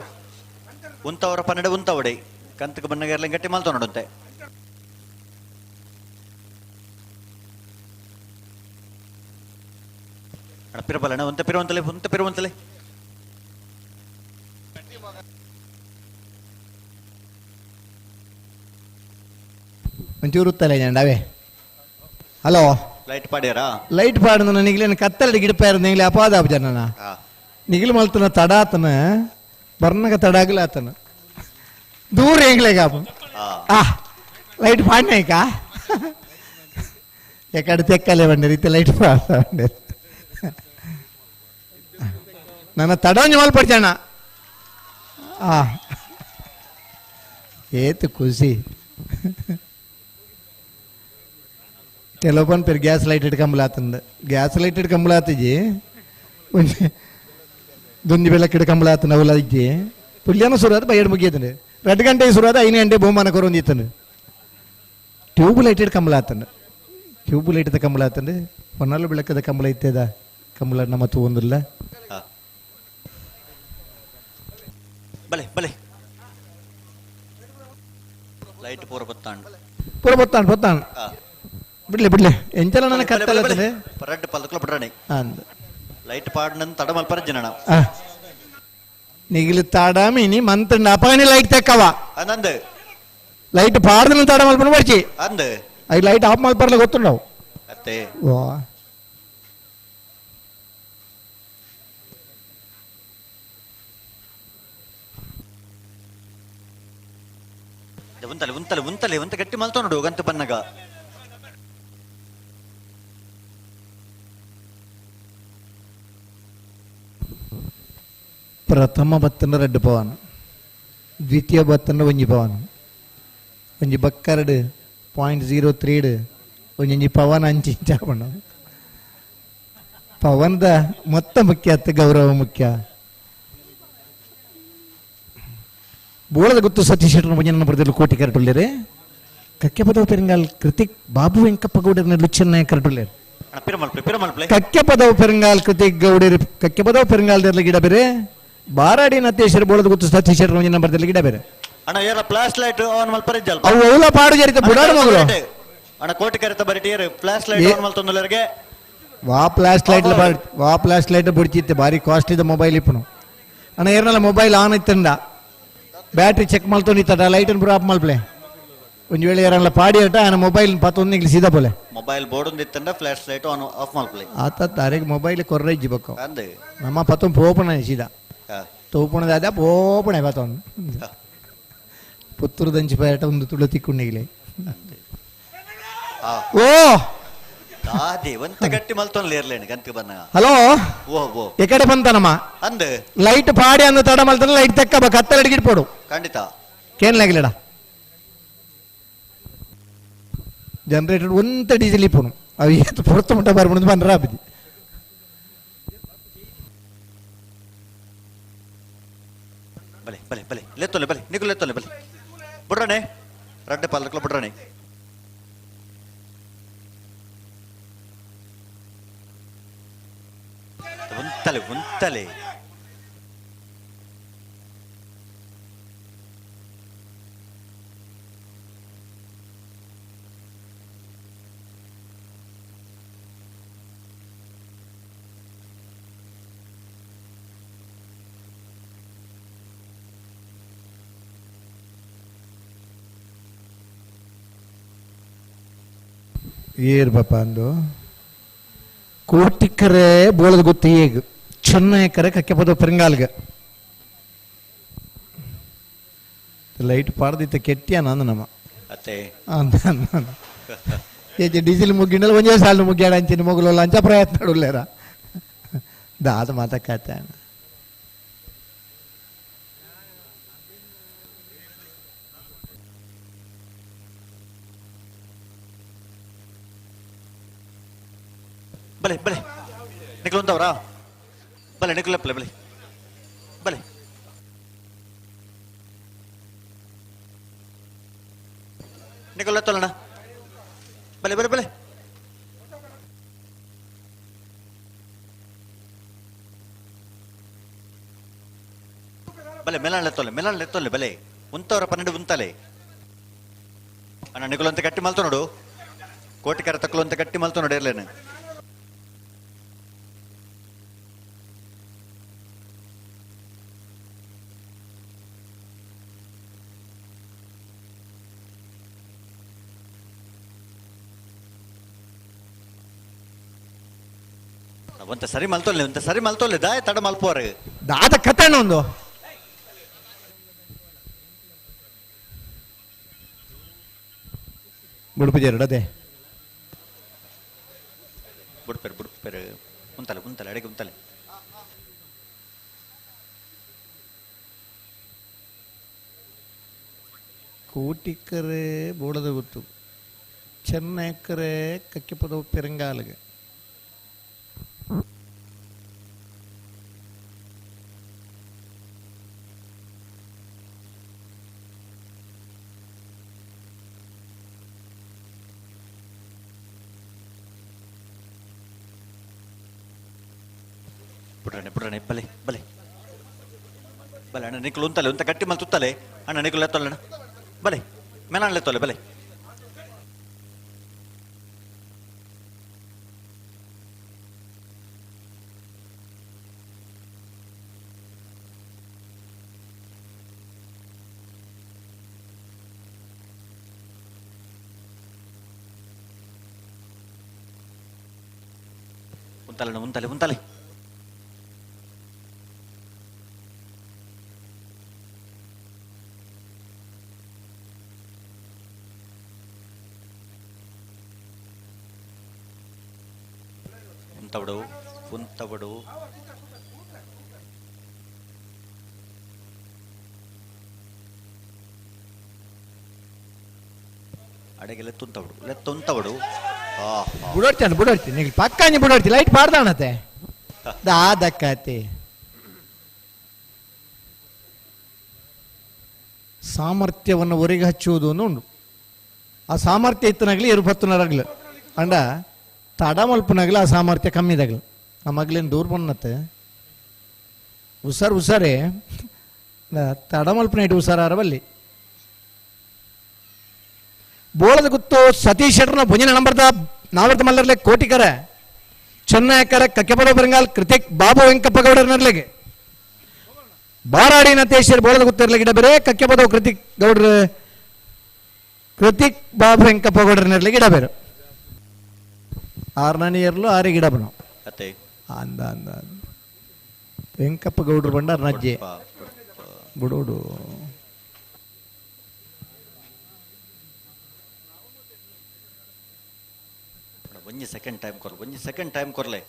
ಉಂತವರ ಪನ್ನಡೆ ಉಂತವಡೆ ಕಂತಕ್ಕೆ ಬನ್ನಗೆರ್ಲೆ ಗಟ್ಟಿ ಮಾಲ್ತೋ ನೋಡುಂತೆ ಪಿರಬಲಣ ಒಂತ ಪಿರುವಂತಲೆ ಒಂಚೂರು ಉತ್ತಲೆ ഞണ്ടാവേ ഹലോ ಲೈಟ್ ಪಾಡ್ಯಾರಾ ಲೈಟ್ ಪಾಡುന്ന ನಿಗ್ಲೇನು ಕತ್ತಲಡಿ ಗಿಡಪಾರು ನಿಗ್ಲೆ ಅಪಾದ ಜನನ ನಿಗಿಲು ಮಲ್ತನ ತಡಾತನ ಬರ್ನಗ ತಡಾಗಲಾತನ ದೂರ ಹೆಂಗ್ಲೇಗ ಆ ಲೈಟ್ ಪಾಡ್ನಾಯ್ಕ ಎಕಡೆ ತೆಕ್ಕಲೆ ಬಂಡೆ ರೀತಿ ಲೈಟ್ ಪಾಡ ನನ್ನ ತಡಂಜು ಮಲ್ಪಡ್ಜಣ ಆ ಏತು ಖುಷಿ ಕೆಲವೊಬ್ಬನ ಪೇರು ಗ್ಯಾಸ್ ಲೈಟೆಡ್ ಕಂಬಳಾತಂದ ಗ್ಯಾಸ್ ಲೈಟೆಡ್ ಕಂಬಳಾತಿಜಿ ದೊಂದಿ ಬೆಳಕಿಡ ಕಂಬಳಾತನ ಅವಲ್ಲ ಇಜ್ಜಿ ಪುಲ್ಯನ ಸುರಾದ ಬಯಡ್ ಮುಗಿಯತಂಡೆ 2 ಗಂಟೆ ಸುರಾದ 5 ಗಂಟೆ ಬಹುಮಾನ ಕೊರೊಂದಿತ್ತಂಡೆ ಟ್ಯೂಬ್ ಲೈಟೆಡ್ ಕಂಬಳಾತಂಡ ಟ್ಯೂಬ್ ಲೈಟದ ಕಂಬಳಾತಂಡೆ ಹೊನ್ನಲು ಬೆಳಕದ ಕಂಬಳ ಇತ್ತದ ಕಂಬಳ ನಮ್ಮ ತೂವೊಂದಿಲ್ಲ ಬಲೆ ಬಲೆ ಲೈಟ್ ಪೂರ ಬತ್ತಾಂಡ್ ಬಿಡ್ಲೆ ಎಂಚಲ ನನ್ನ ಕತ್ತಲ ರಡ್ಡ ಪಲ್ಕಲ ಬಿಡ್ರಾಣೆ ಅಂದ ಲೈಟ್ ಪಾಡ್ನನ್ ತಡ ಮಲ್ಪರ ಜನನ ನಿಗಿಲು ತಾಡ ಮೀನಿ ಮಂತ್ರ ಅಪಗನಿ ಲೈಟ್ ತೆಕ್ಕವ ಅಂದ ಲೈಟ್ ಪಾಡ್ದನ ತಾಡ ಮಲ್ಪನ ಬರ್ಚಿ ಅಂದ ಐ ಲೈಟ್ ಆಫ್ ಮಲ್ಪರ್ಲ ಗೊತ್ತುಂಡವು ಅತ್ತೆ ಓ ಉಂತಲೆ ಗಟ್ಟಿ ಮಲ್ತೋ ನೋಡು ಗಂತ ಬನ್ನಗ ಪ್ರಥಮ ಬತ್ತನ ರೆಡ್ ಪವನ್ ದ್ವಿತೀಯ ಬತ್ತಂಡ ಒಂಜಿ ಪವನ್ ಒಂಜಿ ಬಕ್ಕರ್ಡ್ 0.03 ಒಂಜಿ ಪವನ್ ಅಂಚಿ ಚಾಪಣ್ಣ ಪವನ್ದ ಮೊತ್ತ ಮುಖ್ಯ ಅತ್ತ ಗೌರವ ಮುಖ್ಯ ಬೋಳದ ಗೊತ್ತು ಸತೀಶ್ ಶೆಟ್ಟರ್ ಮುಂಜಾನೆ ಬರೆದಿಲ್ಲ ಕೋಟಿ ಕರೆಟುಳ್ಳೇರೆ ಕಕ್ಕೆ ಪದವ ಪೆರಂಗಾಲ್ ಕೃತಿಕ್ ಬಾಬು ವೆಂಕಪ್ಪ ಗೌಡರ್ನ ಲುಚ್ಚನ್ನ ಕರೆಟುಳ್ಳೇರು ಕಕ್ಕೆ ಪದವ ಪೆರಂಗಾಲ್ ಕೃತಿಕ್ ಗೌಡರ್ ಕಕ್ಕೆ ಪದವ ಪೆರಂಗಾಲ್ದೆರ್ಲ ಗಿಡ ಬೇರೆ ಬಾರಾಡಿನ ಅತ್ಯೇಶ್ವರ ಬೋಳದ ಗೊತ್ತು ಸತೀಶ್ ಶೆಟ್ಟರ್ ಮುಂಜಾನೆ ಬರೆದಿಲ್ಲ ಗಿಡ ಬೇರೆ ಅಣ್ಣ ಏರ ಫ್ಲಾಶ್ ಲೈಟ್ ಆನ್ ಮಲ್ಪರಿದ್ದಲ್ಲ ಅವು ಅವಲ ಪಾಡು ಜರಿತ ಬುಡಾಡ ಮಗಳು ಅಣ್ಣ ಕೋಟಿ ಕರೆತ ಬರಿಟಿಯರ್ ಫ್ಲಾಶ್ ಲೈಟ್ ಆನ್ ಮಲ್ತೊಂದಲರಿಗೆ ವಾ ಫ್ಲಾಶ್ ಲೈಟ್ ಬುಡ್ಚಿತ್ತೆ ಬಾರಿ ಕಾಸ್ಟ್ಲಿದ ಮೊಬೈಲ್ ಇಪ್ಪನು ಅಣ್ಣ ಏರ್ನಲ್ಲ ಮೊಬೈಲ್ ಆನ್ ಇತ್ತಂಡ ಬ್ಯಾಟ್ರಿ ಚೆಕ್ ಮಲ್ತೊಂಡಿತ್ತ ಲೈಟ್ ಪೂರ ಆಫ್ ಮಲ್ಪ್ಲೆ ಒಂಜಿ ವೇಳೆ ಏರಲ್ಲ ಪಾಡಿ ಅಟ ಆನ ಮೊಬೈಲ್ ಪತ್ತೊಂದು ಸೀದಾ ಬೋಲೆ ಮೊಬೈಲ್ ಬೋರ್ಡ್ ಒಂದಿತ್ತಂಡ ಫ್ಲಾಶ್ ಲೈಟ್ ಆನ್ ಆಫ್ ಮಲ್ಪ್ಲೆ ಆತ ತಾರಿಗೆ ಮೊಬೈಲ್ ಕೊರ್ರ ಇಜ್ಜಿ ಬಕ್ಕ ಅಂದೆ ನಮ್ಮ ಪತ್ತೊಂದು ಪೋಪಣ ಸೀದಾ ತೋಪಣದ ಅದ ಪೋಪಣೆ ಪತ್ತೊಂದು ಪುತ್ತೂರು ದಂಚಿ ಪೇಟ ಒಂದು ತುಳು ತಿಕ್ಕೊಂಡಿಗ್ಲೆ ಓ ದೇವಂತ ಗಟ್ಟಿ ಮಲ್ತೊಂದು ಇರ್ಲೇನು ಗಂತಿ ಬನ್ನ ಹಲೋ ಓ ಎಕಡೆ ಬಂತನಮ್ಮ ಅಂದೆ ಲೈಟ್ ಪಾಡಿ ಅಂದು ತಡ ಮಲ್ತಾನ ಲೈಟ್ ತೆಕ್ಕ ಕತ್ತಲ ಅಡಿಗಿಟ್ಪೋಡು ಖಂಡಿತ ಕೇನ್ಲಾಗಿಲ್ಲಡ ಜನರೇಟರ್ ಒಂತ ಡೀಸೆಲ್ ಇಪ್ಪನು ಅವು ಏತು ಪುರತ ಮುಟ್ಟ ಬರ್ಬಿಡು ಬಂದ್ರ ಆಪಿದಿ ಬಲೆ ಬಲೆ ಬಲೆ ಲೆತ್ತೊಲೆ ಬಲೆ ನಿಗುಲ್ ಲೆತ್ತೊಲೆ ಬಲೆ ಬಿಡ್ರಣೆ ರಡ್ಡೆ ಪಾಲಕ್ಲ ಬಿಡ್ರಣೆ ಉಂತಲೆ ಉಂತಲೆ ಏರ್ ಪಾಪ ಅಂದು ಕೋಟಿಕರೆ ಬೋಳದ ಗೊತ್ತು ಈಗ ಚೆನ್ನೈಕರೆ ಕಕ್ಕೆ ಪದ ಪೆರಂಗಾಲ್ಗೆ ಲೈಟ್ ಪಾಡ್ದಿತ್ತ ಕೆಟ್ಟಿಯ ನಂದು ನಮ್ಮ ಅತ್ತೆ ಡೀಸೆಲ್ ಮುಗ್ಗಿಂಡಲ್ಲ ಒಂದೇ ಸಾಲ ಮುಗ್ಗ್ಯಾಡ ಅಂಚಿನ ಮಗಳು ಲಂಚ ಪ್ರಯತ್ನ ನೋಡಲೇರ ದಾದ ಮಾತಕ್ಕಾತ ಬಲೆ ಬಲೆ ನಿಖಲ್ ಉಂದವರಾ ಬಲೆ ನಿಖಲಪ್ಪಲೆ ಬಲೆ ಬಲೆ ನಿಖಲ್ ಎತ್ತೋಲಣ್ಣ ಬಲೆ ಬಲೆ ಬಲೆ ಬಲೆ ಮೆಲಾಣ್ ಎತ್ತೋಲೆ ಬಲೆ ಉಂತವರ 12 ಉಂತಲೆ ಅಣ್ಣ ನಿಖಲ್ ಅಂತ ಗಟ್ಟಿ ಮಲ್ತು ನೋಡು ಕೋಟಿ ಕರ ತಕ್ಕಲು ಅಂತ ಗಟ್ಟಿ ಮಲ್ತು ನೋಡಿ ಇರ್ಲೇನೆ ಒಂತ ಸರಿ ಮಲ್ತೊಲ್ಲೆ ದಾಯ ತಡ ಮಲ್ಪೋರೆ ದಾದ ಕಥೆನ ಒಂದು ಬುಡ್ಪುಜೆರಡದೆ ಬುಡ್ಪೆರು ಉಂತಲೆ ಅಡಿಗೆ ಉಂತಲೆ ಕೋಟಿಕರೆ ಬೋಳದ ಗೊತ್ತು ಚೆನ್ನೈಕರೆ ಕಕ್ಕೆ ಪದವು ಪೆರಂಗಾಲ್ಗೆ ಬಿಡ್ರಣೆ ಬಲೆ ಬಲೆ ಬಲೆ ಅಣ್ಣ ನಿಖಲ್ ಉಂತಲೆ ಉಂತ ಗಟ್ಟಿ ಮಲ್ ತುತ್ತಲೆ ಅಣ್ಣ ನಿಖಲ್ ಎತ್ತೊಲ್ಲಣ್ಣ ಬಲೆ ಮೆಲಾಣ್ ಎತ್ತೊಲೆ ಬಲೆ ಉಂತಲೆ ಉಂತವಡು ಅಡೆಗೆ ಲೆತ್ತುಂತವಡು ಬುಡೋಡ್ತೀನಿ ನೀವು ಪಕ್ಕಾನಿ ಬುಡೋಡ್ತಿ ಲೈಟ್ ಪಾಡ್ದಾಣತೆ ದಾದಕ್ಕತೆ ಸಾಮರ್ಥ್ಯವನ್ನು ಹೊರಗೆ ಹಚ್ಚುವುದು ಉಂಟು. ಆ ಸಾಮರ್ಥ್ಯ ಇತ್ತನಾಗ್ಲಿ ಇರುಪತ್ತನಾಗ್ಲಿ ಅಂಡ ತಡ ಮಲ್ಪನಾಗ್ಲಿ ಆ ಸಾಮರ್ಥ್ಯ ಕಮ್ಮಿದಾಗ್ಲಿ ಆ ಮಗ್ಲೇನು ದೂರ ಬಂದತ್ತೆ ಉಸಾರೇ ತಡ ಮಲ್ಪನ ಇಟ್ಟು ಉಸಾರ ಬಲ್ಲಿ ಬೋಳದ ಗುತ್ತು ಸತೀಶ್ ಶೆಟ್ಟರ್ನ ಭುಜನ ನಂಬರ್ದ ನಾವರ್ತ ಮಲ್ಲರ್ಲೆ ಕೋಟಿಕರ ಚೆನ್ನೈಕರ ಕಕ್ಕೆಪದ ಬರಂಗಾಲ್ ಕೃತಿಕ್ ಬಾಬು ವೆಂಕಪ್ಪ ಗೌಡರ್ನರ್ಲೆಗೆ ಬಾರಾಡಿ ನತೇಶ್ವರ್ ಬೋಳದ ಗುತ್ತಿರ್ಲೆ ಗಿಡ ಬೇರೆ ಕಕ್ಕೆಪದ ಕೃತಿಕ್ ಗೌಡ್ರ ಕೃತಿಕ್ ಬಾಬು ವೆಂಕಪ್ಪ ಗೌಡರ್ನರ್ಲೆ ಗಿಡ ಬೇರೆ 6 ಇಯರ್ಲು 6 ಗಿಡ ಬನ ಅಂದ ಅಂದ ವೆಂಕಪ್ಪ ಗೌಡ್ರು ಬಂಡಾರ ನಜ್ಜೆ ಬುಡೋಡು ಒಂಜಿ ಸೆಕೆಂಡ್ ಟೈಮ್ ಕೊರ್ಲೆ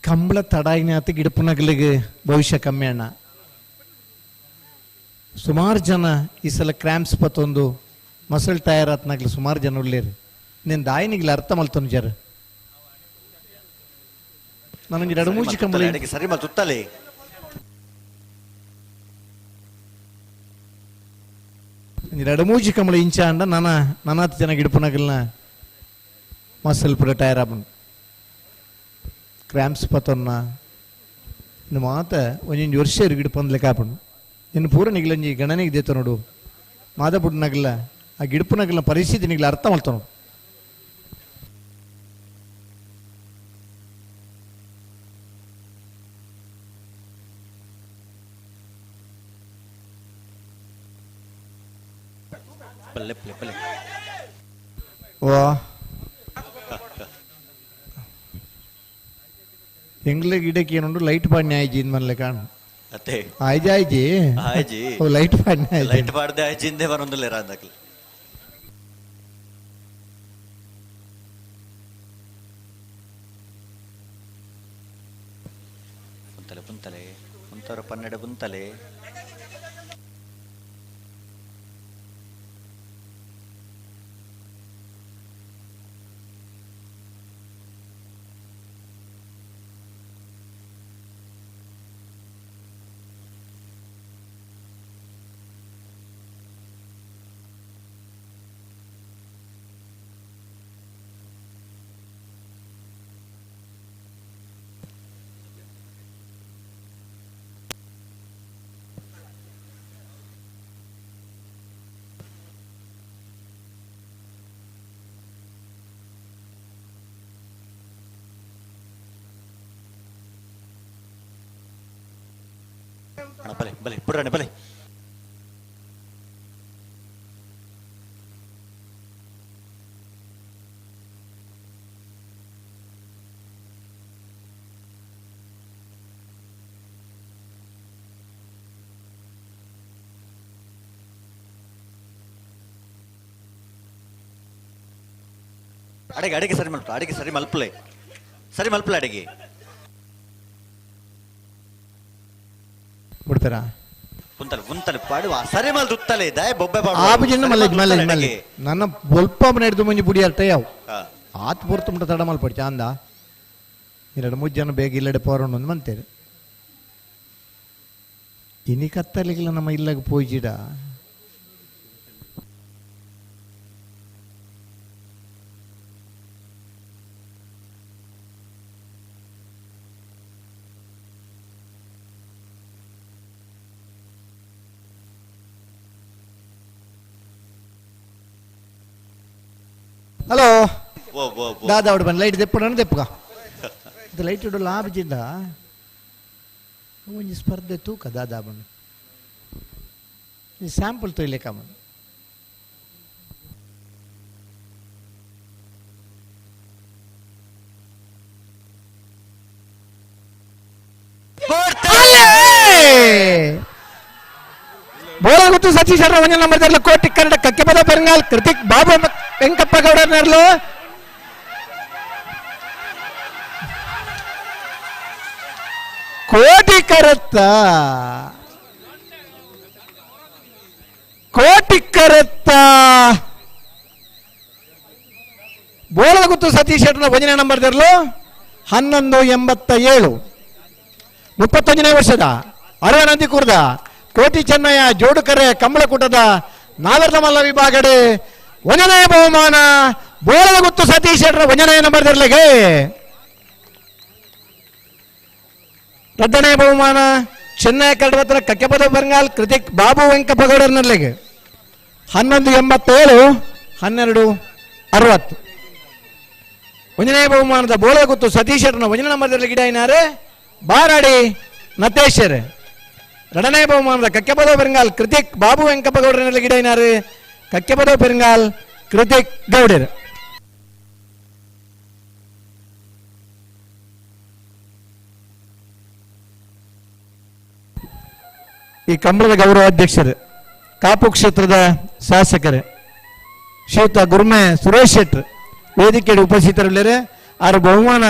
ಕಂಬಳ ತಡಾಯಿನಾತ ಗಿಡಪುನಗಲಿಗೆ ಭವಿಷ್ಯ ಕಮ್ಮಿ ಅಣ್ಣ ಸುಮಾರು ಜನ ಈ ಸಲ ಕ್ರ್ಯಾಂಪ್ಸ್ ಪತ್ತೊಂದು ಮಸಲ್ ಟಯರ್ ಆತ್ನಾಗ್ಲಿ ಸುಮಾರು ಜನ ಉಳ್ಳೇರಿ ನೀನು ದಾಯಿನಿಗ್ಲಿ ಅರ್ಥ ಮಲ್ತನು ಜರ ನನಗೆ 2-3 ಕಂಬಳ ಸರಿ ತುತ್ತಲೆ 2-3 ಕಂಬಳ ಇಂಚ ಅಂಡ ನನಾತ್ ಜನ ಗಿಡಪುನಗಲ್ನ ಮಸಲ್ ಪುರ ಟಯರ್ ಆಪನ್ ಕ್ರ್ಯಾಂಪ್ಸ್ ಪತ್ತೊನ್ನ ಇನ್ನು ಮಾತ ಒಂದೊಂದು ವರ್ಷ ಗಿಡ ಪಂದ್ಲೆಕ್ಕ ಆಪಣ್ಣು ಇನ್ನು ಪೂರ ನಿಗ್ಲಂಜಿ ಗಣನೆಗೆ ದೇತ ನೋಡು ಮಾದಪುಡ್ನಾಗಲ್ಲ ಆ ಗಿಡಪುನಾಗಲ್ಲ ಪರಿಸ್ಥಿತಿ ನಿಗ್ಲ ಅರ್ಥ ಮಾಡ್ತಾವ ನೋಡು ವಾ ಎಂಗ್ಲೆ ಗಿಡಕ್ಕೆ ಏನುಂಡು ಲೈಟ್ ಪಾಡ್ನೆ ಆಯ್ಜಿ ಇನ್ ಮನ್ಲೆ ಕಾಣು ಅತ್ತೆ ಆಯ್ಜಿ ಲೈಟ್ ಪಾಡ್ನೆ ಲೈಟ್ ಪಾಡ್ದೆ ಆಯ್ಜಿ ಹಿಂದೆ ಬರೊಂದುಲ್ಲ ರಾಂದಕ್ಲಿ ಪುಂತಲೆ ಪುಂತರ ಪನ್ನೆಡೆ ಪುಂತಲೆ ಬಲೆ ಬಲೆ ಪುರಾಣೆ ಬಲೆ ಅಡಿಗೆ ಸರಿ ಮಲ್ಪಲೆ ಅಡಿಗೆ ಬಿಡ್ತಾರ ಪುಂತಲೆ ಪಾಡುವ ಸರಿ ಮಲ್ ತುತ್ತಲೆ ದಾಯ ಬೊಬ್ಬೆ ಆಪಜಿನ ಮಲ್ಲೆ ನನ್ನ ಬೊಲ್ಪ ನಡೆದು ಮುಂಜಿ ಬುಡಿ ಅರ್ಥ ಯಾವ ಆತ್ ಪೂರ್ತು ಮುಟ್ಟ ತಡ ಮಲ್ಪಡಿ ಚಾಂದ 2-3 ಜನ ಬೇಗ ಇಲ್ಲಡೆ ಪೋರಣ್ಣು ಒಂದು ಮಂತೇರಿ ಇನಿ ಕತ್ತಲಿಗಿಲ್ಲ ನಮ್ಮ ಇಲ್ಲಾಗ ಪೋಯ್ಜಿಡ ಹಲೋ ದಾದಾ ಅವಡು ಬನ್ನಿ ಲೈಟ್ ತೆಪ್ಪಡ ತೆಪ್ಪಗ ಇದು ಲೈಟ್ ಇಡು ಲಾಭ ಜಿಡ್ಡ ಒಂಜಿ ಸ್ಪರ್ಧೆ ತೂಕ ದಾದಾ ಬನ್ನಿ ಈ ಸ್ಯಾಂಪಲ್ ತೊಯ್ಲೆಕ್ಕ ಬನ್ನಿ ಬೋಳ ಗೊತ್ತು ಸತೀಶ್ ಶೆಟ್ಟರ್ ಒಂಜ ನಂಬರ್ ಕೋಟಿ ಕನ್ನಡ ಕಕ್ಕೆಪದ ಪೆರಂಗಾಲ್ ಕೃತಿಕ್ ಬಾಬು ವೆಂಕಪ್ಪ ಗೌಡರ್ನರ್ಲು ಕೋಟಿ ಕರತ್ತ ಬೋಳದ ಗುತ್ತು ಸತೀಶ್ ಶೆಟ್ಟರ್ನ 1ನೇ ನಂಬರ್ ತೆರಲು 1187 31ನೇ ವರ್ಷದ ಅರವನಂದಿ ಕುರ್ದ ಕೋಟಿ ಚೆನ್ನಯ್ಯ ಜೋಡುಕರೆ ಕಂಬಳಕೂಟದ ನಾಗರದ ಮಲ್ಲ ವಿಭಾಗಡೆ 1ನೇ ಬಹುಮಾನ ಬೋಳದ ಗುತ್ತು ಸತೀಶ್ ಶೆಟ್ಟರ್ 1ನೇ ನಂಬರ್ ತೆರಲಿಗೆ 2ನೇ ಬಹುಮಾನ ಚೆನ್ನೈ ಕಡವತ್ರ ಕಕ್ಕೆಪದ ಬಂಗಾಲ್ ಕೃತಿಕ್ ಬಾಬು ವೆಂಕಪ್ಪಗೌಡರ್ನಲ್ಲಿಗೆ 1187 1260 1ನೇ ಬಹುಮಾನದ ಬೋಳದ ಗುತ್ತು ಸತೀಶ್ ಶೆಟ್ಟರ್ನ 1ನೇ ನಂಬರ್ದಲ್ಲಿ ಗಿಡ ಏನಾರೆ ಬಾರಾಡಿ ನತೇಶರ್ 2ನೇ ಬಹುಮಾನದ ಕಕ್ಕೆಪದ ಬೆರಂಗಾಲ್ ಕೃತಿಕ್ ಬಾಬು ವೆಂಕಪ್ಪಗೌಡರ್ನಲ್ಲಿ ಗಿಡ ಏನಾರು ಕಕ್ಕೆಪದ ಬೆರಂಗಾಲ್ ಕೃತಿಕ್ ಗೌಡರ್. ಈ ಕಂಬಳದ ಗೌರವ ಅಧ್ಯಕ್ಷರು ಕಾಪು ಕ್ಷೇತ್ರದ ಶಾಸಕರು ಶ್ರೀಯುತ ಗುರ್ಮೆ ಸುರೇಶ್ ಶೆಟ್ಟರ್ ವೇದಿಕೆಯಲ್ಲಿ ಉಪಸ್ಥಿತರಿದ್ದಾರೆ. ಆರು ಬಹುಮಾನ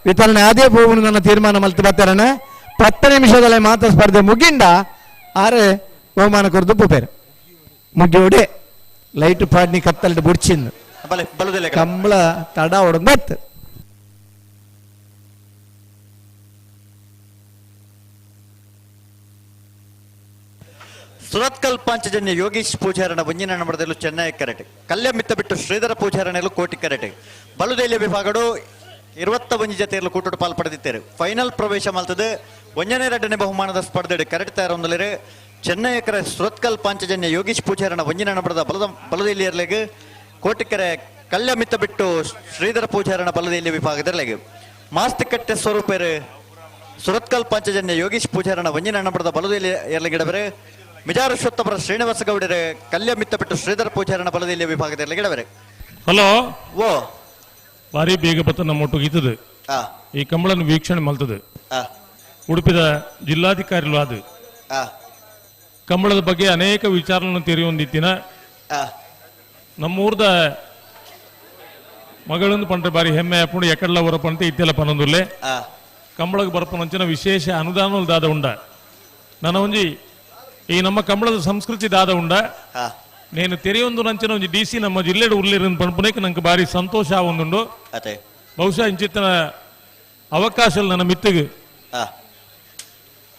ವಿತರಣೆ ಆದೇ ಬಹುಮಾನ ತೀರ್ಮಾನ ಮಲ್ತು ಬರ್ತಾರಣ 10 ನಿಮಿಷದಲ್ಲಿ ಮಾತ್ರ ಸ್ಪರ್ಧೆ ಮುಗಿಂಡ 6 ಬಹುಮಾನ ಕೊರದು ಪೂಪೇರು ಮುಗಿಯೋಡೆ ಲೈಟ್ ಪಾಡ್ನಿ ಕತ್ತಲ್ಡ್ ಬುಡ್ಚಿಂದು ಕಂಬಳ ತಡ ಹೊಡೆದತ್ತು. ಸುರತ್ಕಲ್ ಪಾಂಚಜನ್ಯ ಯೋಗೀಶ್ ಪೂಜಾರನ 1ನೇ ನಂಬರ್ದಲ್ಲೂ ಚೆನ್ನೈ ಕರೆಟೆ ಕಲ್ಯ ಮಿತ್ತ ಬಿಟ್ಟು ಶ್ರೀಧರ ಪೂಜಾರನೆಲ್ಲೂ ಕೋಟಿ ಕರೆಟೆ ಬಲುದೆಲೆ ವಿಭಾಗಡು 21 ಜತೆಯಲ್ಲೂ ಕೂಟು ಪಾಲ್ಪಡೆದಿದ್ದಾರೆ. ಫೈನಲ್ ಪ್ರವೇಶ ಮಲ್ತದೆ 1ನೇ 2ನೇ ಬಹುಮಾನದ ಸ್ಪರ್ಧೆ ಕರೆಕ್ಟ್ ತಯಾರೊಂದಲೇ ಚೆನ್ನೈ ಕರೆ ಸುರತ್ಕಲ್ ಪಾಂಚಜನ್ಯ ಯೋಗೀಶ್ ಪೂಜಾರನ 1ನೇ ನಂಬರ್ದ ಬಲದೆಲೆಯರ್ಲೆಗೆ ಕೋಟಿಕೆರೆ ಕಲ್ಯ ಮಿತ್ತ ಬಿಟ್ಟು ಶ್ರೀಧರ ಪೂಜಾರನ ಬಲದೆಲೆ ವಿಭಾಗದಲ್ಲಿಗೆ ಮಾಸ್ತಿಕಟ್ಟೆ ಸ್ವರೂಪರು ಸುರತ್ಕಲ್ ಪಾಂಚಜನ್ಯ ಯೋಗೀಶ್ ಪೂಜಾರನ 1ನೇ ನಂಬರ್ದ ಬಲದೆಲೆಯರ್ಲೆಗಿಡಬರೆ ಮಿಜಾರುಷೋತ್ತಮರ ಶ್ರೀನಿವಾಸ ಗೌಡರೆ ಕಲ್ಯ ಮಿತ್ತ ಬಿಟ್ಟು ಶ್ರೀಧರ ಪೂಜಾರನ ಬಲದೆಲೆ ವಿಭಾಗದಲ್ಲಿ ಗಿಡಬರೆ. ಹಲೋ ಓ ಭಾರಿ ಬೇಗ ಬತ್ತ ನಮ್ಮ ಒಟ್ಟಿಗೆ ಇದ್ದದು ಈ ಕಂಬಳನ್ನು ವೀಕ್ಷಣೆ ಮಲ್ತದೆ ಉಡುಪಿದ ಜಿಲ್ಲಾಧಿಕಾರಿಗಳು ಅದು ಕಂಬಳದ ಬಗ್ಗೆ ಅನೇಕ ವಿಚಾರಗಳನ್ನು ತೆರೆಯೊಂದಿತ್ತಿನ ನಮ್ಮೂರ್ದ ಮಗಳೊಂದು ಪಂಡ್ರೆ ಬಾರಿ ಹೆಮ್ಮೆ ಹಾಕೊಂಡು ಎಕಡ್ಲ ಹೊರಪಂತೆ ಇತ್ತೆಲ್ಲ ಪನೊಂದುಲ್ಲೆ ಕಂಬಳಕ್ಕೆ ಬರಪನಂಚಿನ ವಿಶೇಷ ಅನುದಾನ ದಾದ ಉಂಡ ನನ್ನ ಒಂಜಿ ಈ ನಮ್ಮ ಕಂಬಳದ ಸಂಸ್ಕೃತಿ ದಾದ ಉಂಡ నేను తెరియొందు నంచిన ಒಂಜಿ ಡಿಸಿ ನಮ್ಮ ಜಿಲ್ಲೆಡ್ ಉರ್ಲಿರನ್ ಪನ್ಪುನೇಕ ನಂಗೆ ಬಾರಿ ಸಂತೋಷ ಆವೊಂದುಂಡು ಬಹುಶಃ ಇಂಚಿತ್ತಿನ ಅವಕಾಶ ನನ್ನ ಮಿತ್ತಿಗೆ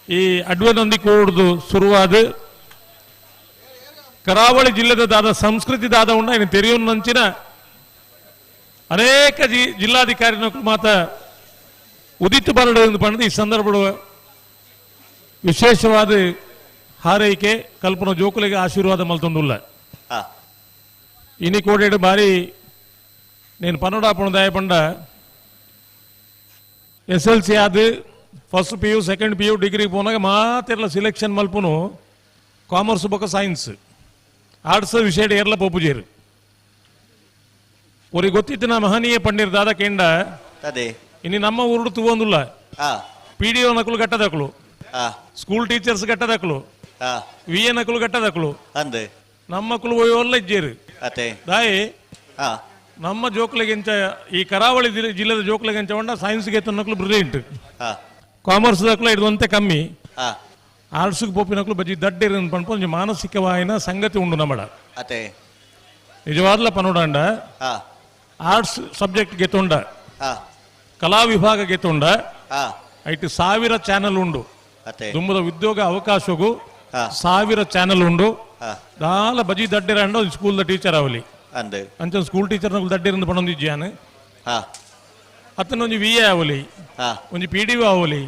ಈ ಅಡ್ವನಂದಿ ಕೋಡ್ದು ಶುರುವಾದ ಕರಾವಳಿ ಜಿಲ್ಲೆದ ದಾದ ಸಂಸ್ಕೃತಿ ದಾದ ಉಂಡ ಇನ್ನು ತೆರಿಯೊಂದು ನಂಚಿನ ಅನೇಕ ಜಿಲ್ಲಾಧಿಕಾರಿ ಮಾತ ಉದಿತ್ತು ಬರಡು ಪಂಡ ಈ ಸಂದರ್ಭ ವಿಶೇಷವಾದ ಹಾರೈಕೆ ಕಲ್ಪನಾ ಜೋಕುಲಿಗೆ ಆಶೀರ್ವಾದ ಮಲ್ತೊಂದುಲ್ಲ ಇನಿ ಕೋಡೇಡು ಬಾರಿ నేను పన్నోడాపణ దాయపండ ఎస్ఎల్సి అది first PU second PU degree పోనాక మాత్రల సెలెక్షన్ మల్పును ಕಾಮರ್ಸ್ ಬೊಕ ಸೈನ್ಸ್ ಆರ್ಟ್ಸ್ ವಿಷಯ ಏರ್ಲ ಪೋಪುಜೇರು ಅವ್ರಿಗೆ ಗೊತ್ತಿತ್ತು ಮಹನೀಯ ಪಂಡಿರ್ ದಾದ ಕೇಂಡ ಇನ್ನು ನಮ್ಮ ಊರು ತುವಂದುಲ್ಲ PDO ನಕಲು ಗಟ್ಟದಕಲು ಸ್ಕೂಲ್ ಟೀಚರ್ಸ್ ಗಟ್ಟದಕಲು VA ನಕಲು ಗಟ್ಟದಕಲು ನಮ್ಮ ಮಕ್ಕಳು ಒಳ್ಳೆ ಇಜ್ಜೇರು ದಾಯಿ ನಮ್ಮ ಜೋಕ್ಲಗೆಂಚ ಈ ಕರಾವಳಿ ಜಿಲ್ಲೆದ ಜೋಕ್ಲಗೆಂಚ ಹೊಂಡ ಸೈನ್ಸ್ಗೆ ನಕಲು ಬ್ರಿಲಿಯಂಟ್ ಕಾಮರ್ಸ್ ದಕ್ಲ ಇಡುವಂತೆ ಕಮ್ಮಿ ಆರ್ಟ್ಸ್ಗೆ ಪೋಪಿನಕ್ಲು ಬಜ್ಜಿ ದಡ್ಡಿರ ಪಂಪು ಮಾನಸಿಕವಾಯಿನ ಸಂಗತಿ ಉಂಡು ನಮ್ಮಡ ನಿಜವಾದ್ಲ ಪನೋಡಂಡ ಆರ್ಟ್ಸ್ ಸಬ್ಜೆಕ್ಟ್ ಗೆತ್ತೊಂಡ ಕಲಾ ವಿಭಾಗ ಗೆತ್ತೊಂಡ ಐಟಿ 1000 ಚಾನಲ್ ಉಂಡು ದುಂಬದ ಉದ್ಯೋಗ ಅವಕಾಶಗೂ 1000 ಚಾನಲ್ ಉಂಡು ದಾಲ ಬಜಿ ದಡ್ಡಿರಂಡ ಸ್ಕೂಲ್ ಟೀಚರ್ ಅವಲಿ ಅಂಚ ಸ್ಕೂಲ್ ಟೀಚರ್ ದಡ್ಡಿರಂದು ಪಣೊಂದಿಜ್ಜಾನು ಅತ್ತನೊಂದು VA ಅವಲಿ ಒಂಜಿ PDO ಅವಲಿ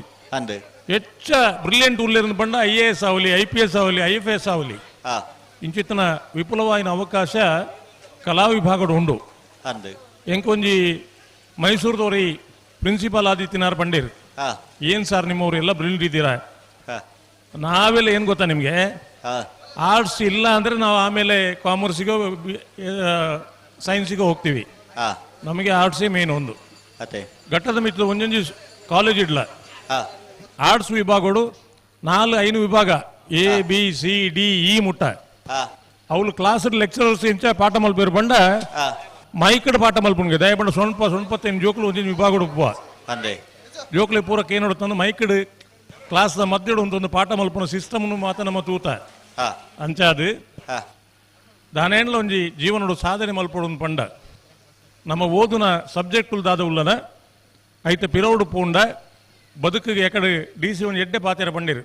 ಹೆಚ್ಚ ಬ್ರಿಲಿಯಂಟ್ ಉಳ್ಳೇರನ್ನು ಪಂಡ IAS ಅವಲಿ IPS ಅವಲಿ IFS ಅವಲಿ ಇಂಚಿತ್ತನ ವಿಪುಲವಾಯಿನ ಅವಕಾಶ ಕಲಾ ವಿಭಾಗಡು ಉಂಡು ಎಂಕೊಂಜಿ ಮೈಸೂರದವ್ರಿ ಪ್ರಿನ್ಸಿಪಾಲ್ ಆದಿತ್ಯನಾರ್ ಪಂಡೀರ್ ಏನ್ ಸರ್ ನಿಮ್ಮವ್ರು ಎಲ್ಲ ಬ್ರಿಲಿಯಂಟ್ ಇದ್ದೀರಾ ನಾವೆಲ್ಲ ಏನ್ ಗೊತ್ತಾ ನಿಮ್ಗೆ ಆರ್ಟ್ಸ್ ಇಲ್ಲ ಅಂದ್ರೆ ನಾವು ಆಮೇಲೆ ಕಾಮರ್ಸಿಗೋ ಸೈನ್ಸಿಗೋ ಹೋಗ್ತೀವಿ ನಮಗೆ ಆರ್ಟ್ಸೇ ಮೇನ್ ಒಂದು ಘಟ್ಟದ ಮಿತ್ರ ಒಂದೊಂದು ಕಾಲೇಜ್ ಇಡ್ಲ ಆರ್ಟ್ಸ್ ವಿಭಾಗಗಳು 4-5 ವಿಭಾಗ ABCDE ಮುಟ್ಟ ಅವಳು ಕ್ಲಾಸ್ ಲೆಕ್ಚರರ್ಸ್ ಇಂಚ ಪಾಠ ಮಲ್ಪೇರು ಬಂಡ ಮೈಕಡ್ ಪಾಠ ಮಲ್ಪುನ್ಗೆ ದಯಪಂಡ ಸೊಣ್ಪತ್ತೇನು ಜೋಕ್ಲು ಒಂದಿನ ವಿಭಾಗಡು ಜೋಕ್ಲಿ ಪೂರಕ್ಕೆ ಏನು ನೋಡುತ್ತಂದು ಮೈಕಡ್ ಕ್ಲಾಸ್ದ ಮಧ್ಯಡು ಒಂದು ಪಾಠ ಮಲ್ಪನ ಸಿಸ್ಟಮ್ನು ಮಾತ ನಮ್ಮ ತೂತ ಅಂಚಾದು ದಾನೇನ್ಲ ಒಂಜಿ ಜೀವನಡು ಸಾಧನೆ ಮಲ್ಪಡು ಪಂಡ ನಮ್ಮ ಓದುನ ಸಬ್ಜೆಕ್ಟ್ ದಾದ ಉಲ್ಲನ ಐತೆ ಪಿರೌಡು ಪೂಂಡ ಬದುಕಿಗೆ ಎಕಡೆ DC ಒಂದು ಎಡ್ಡೆ ಪಾತೆರ ಪಂಡಿರು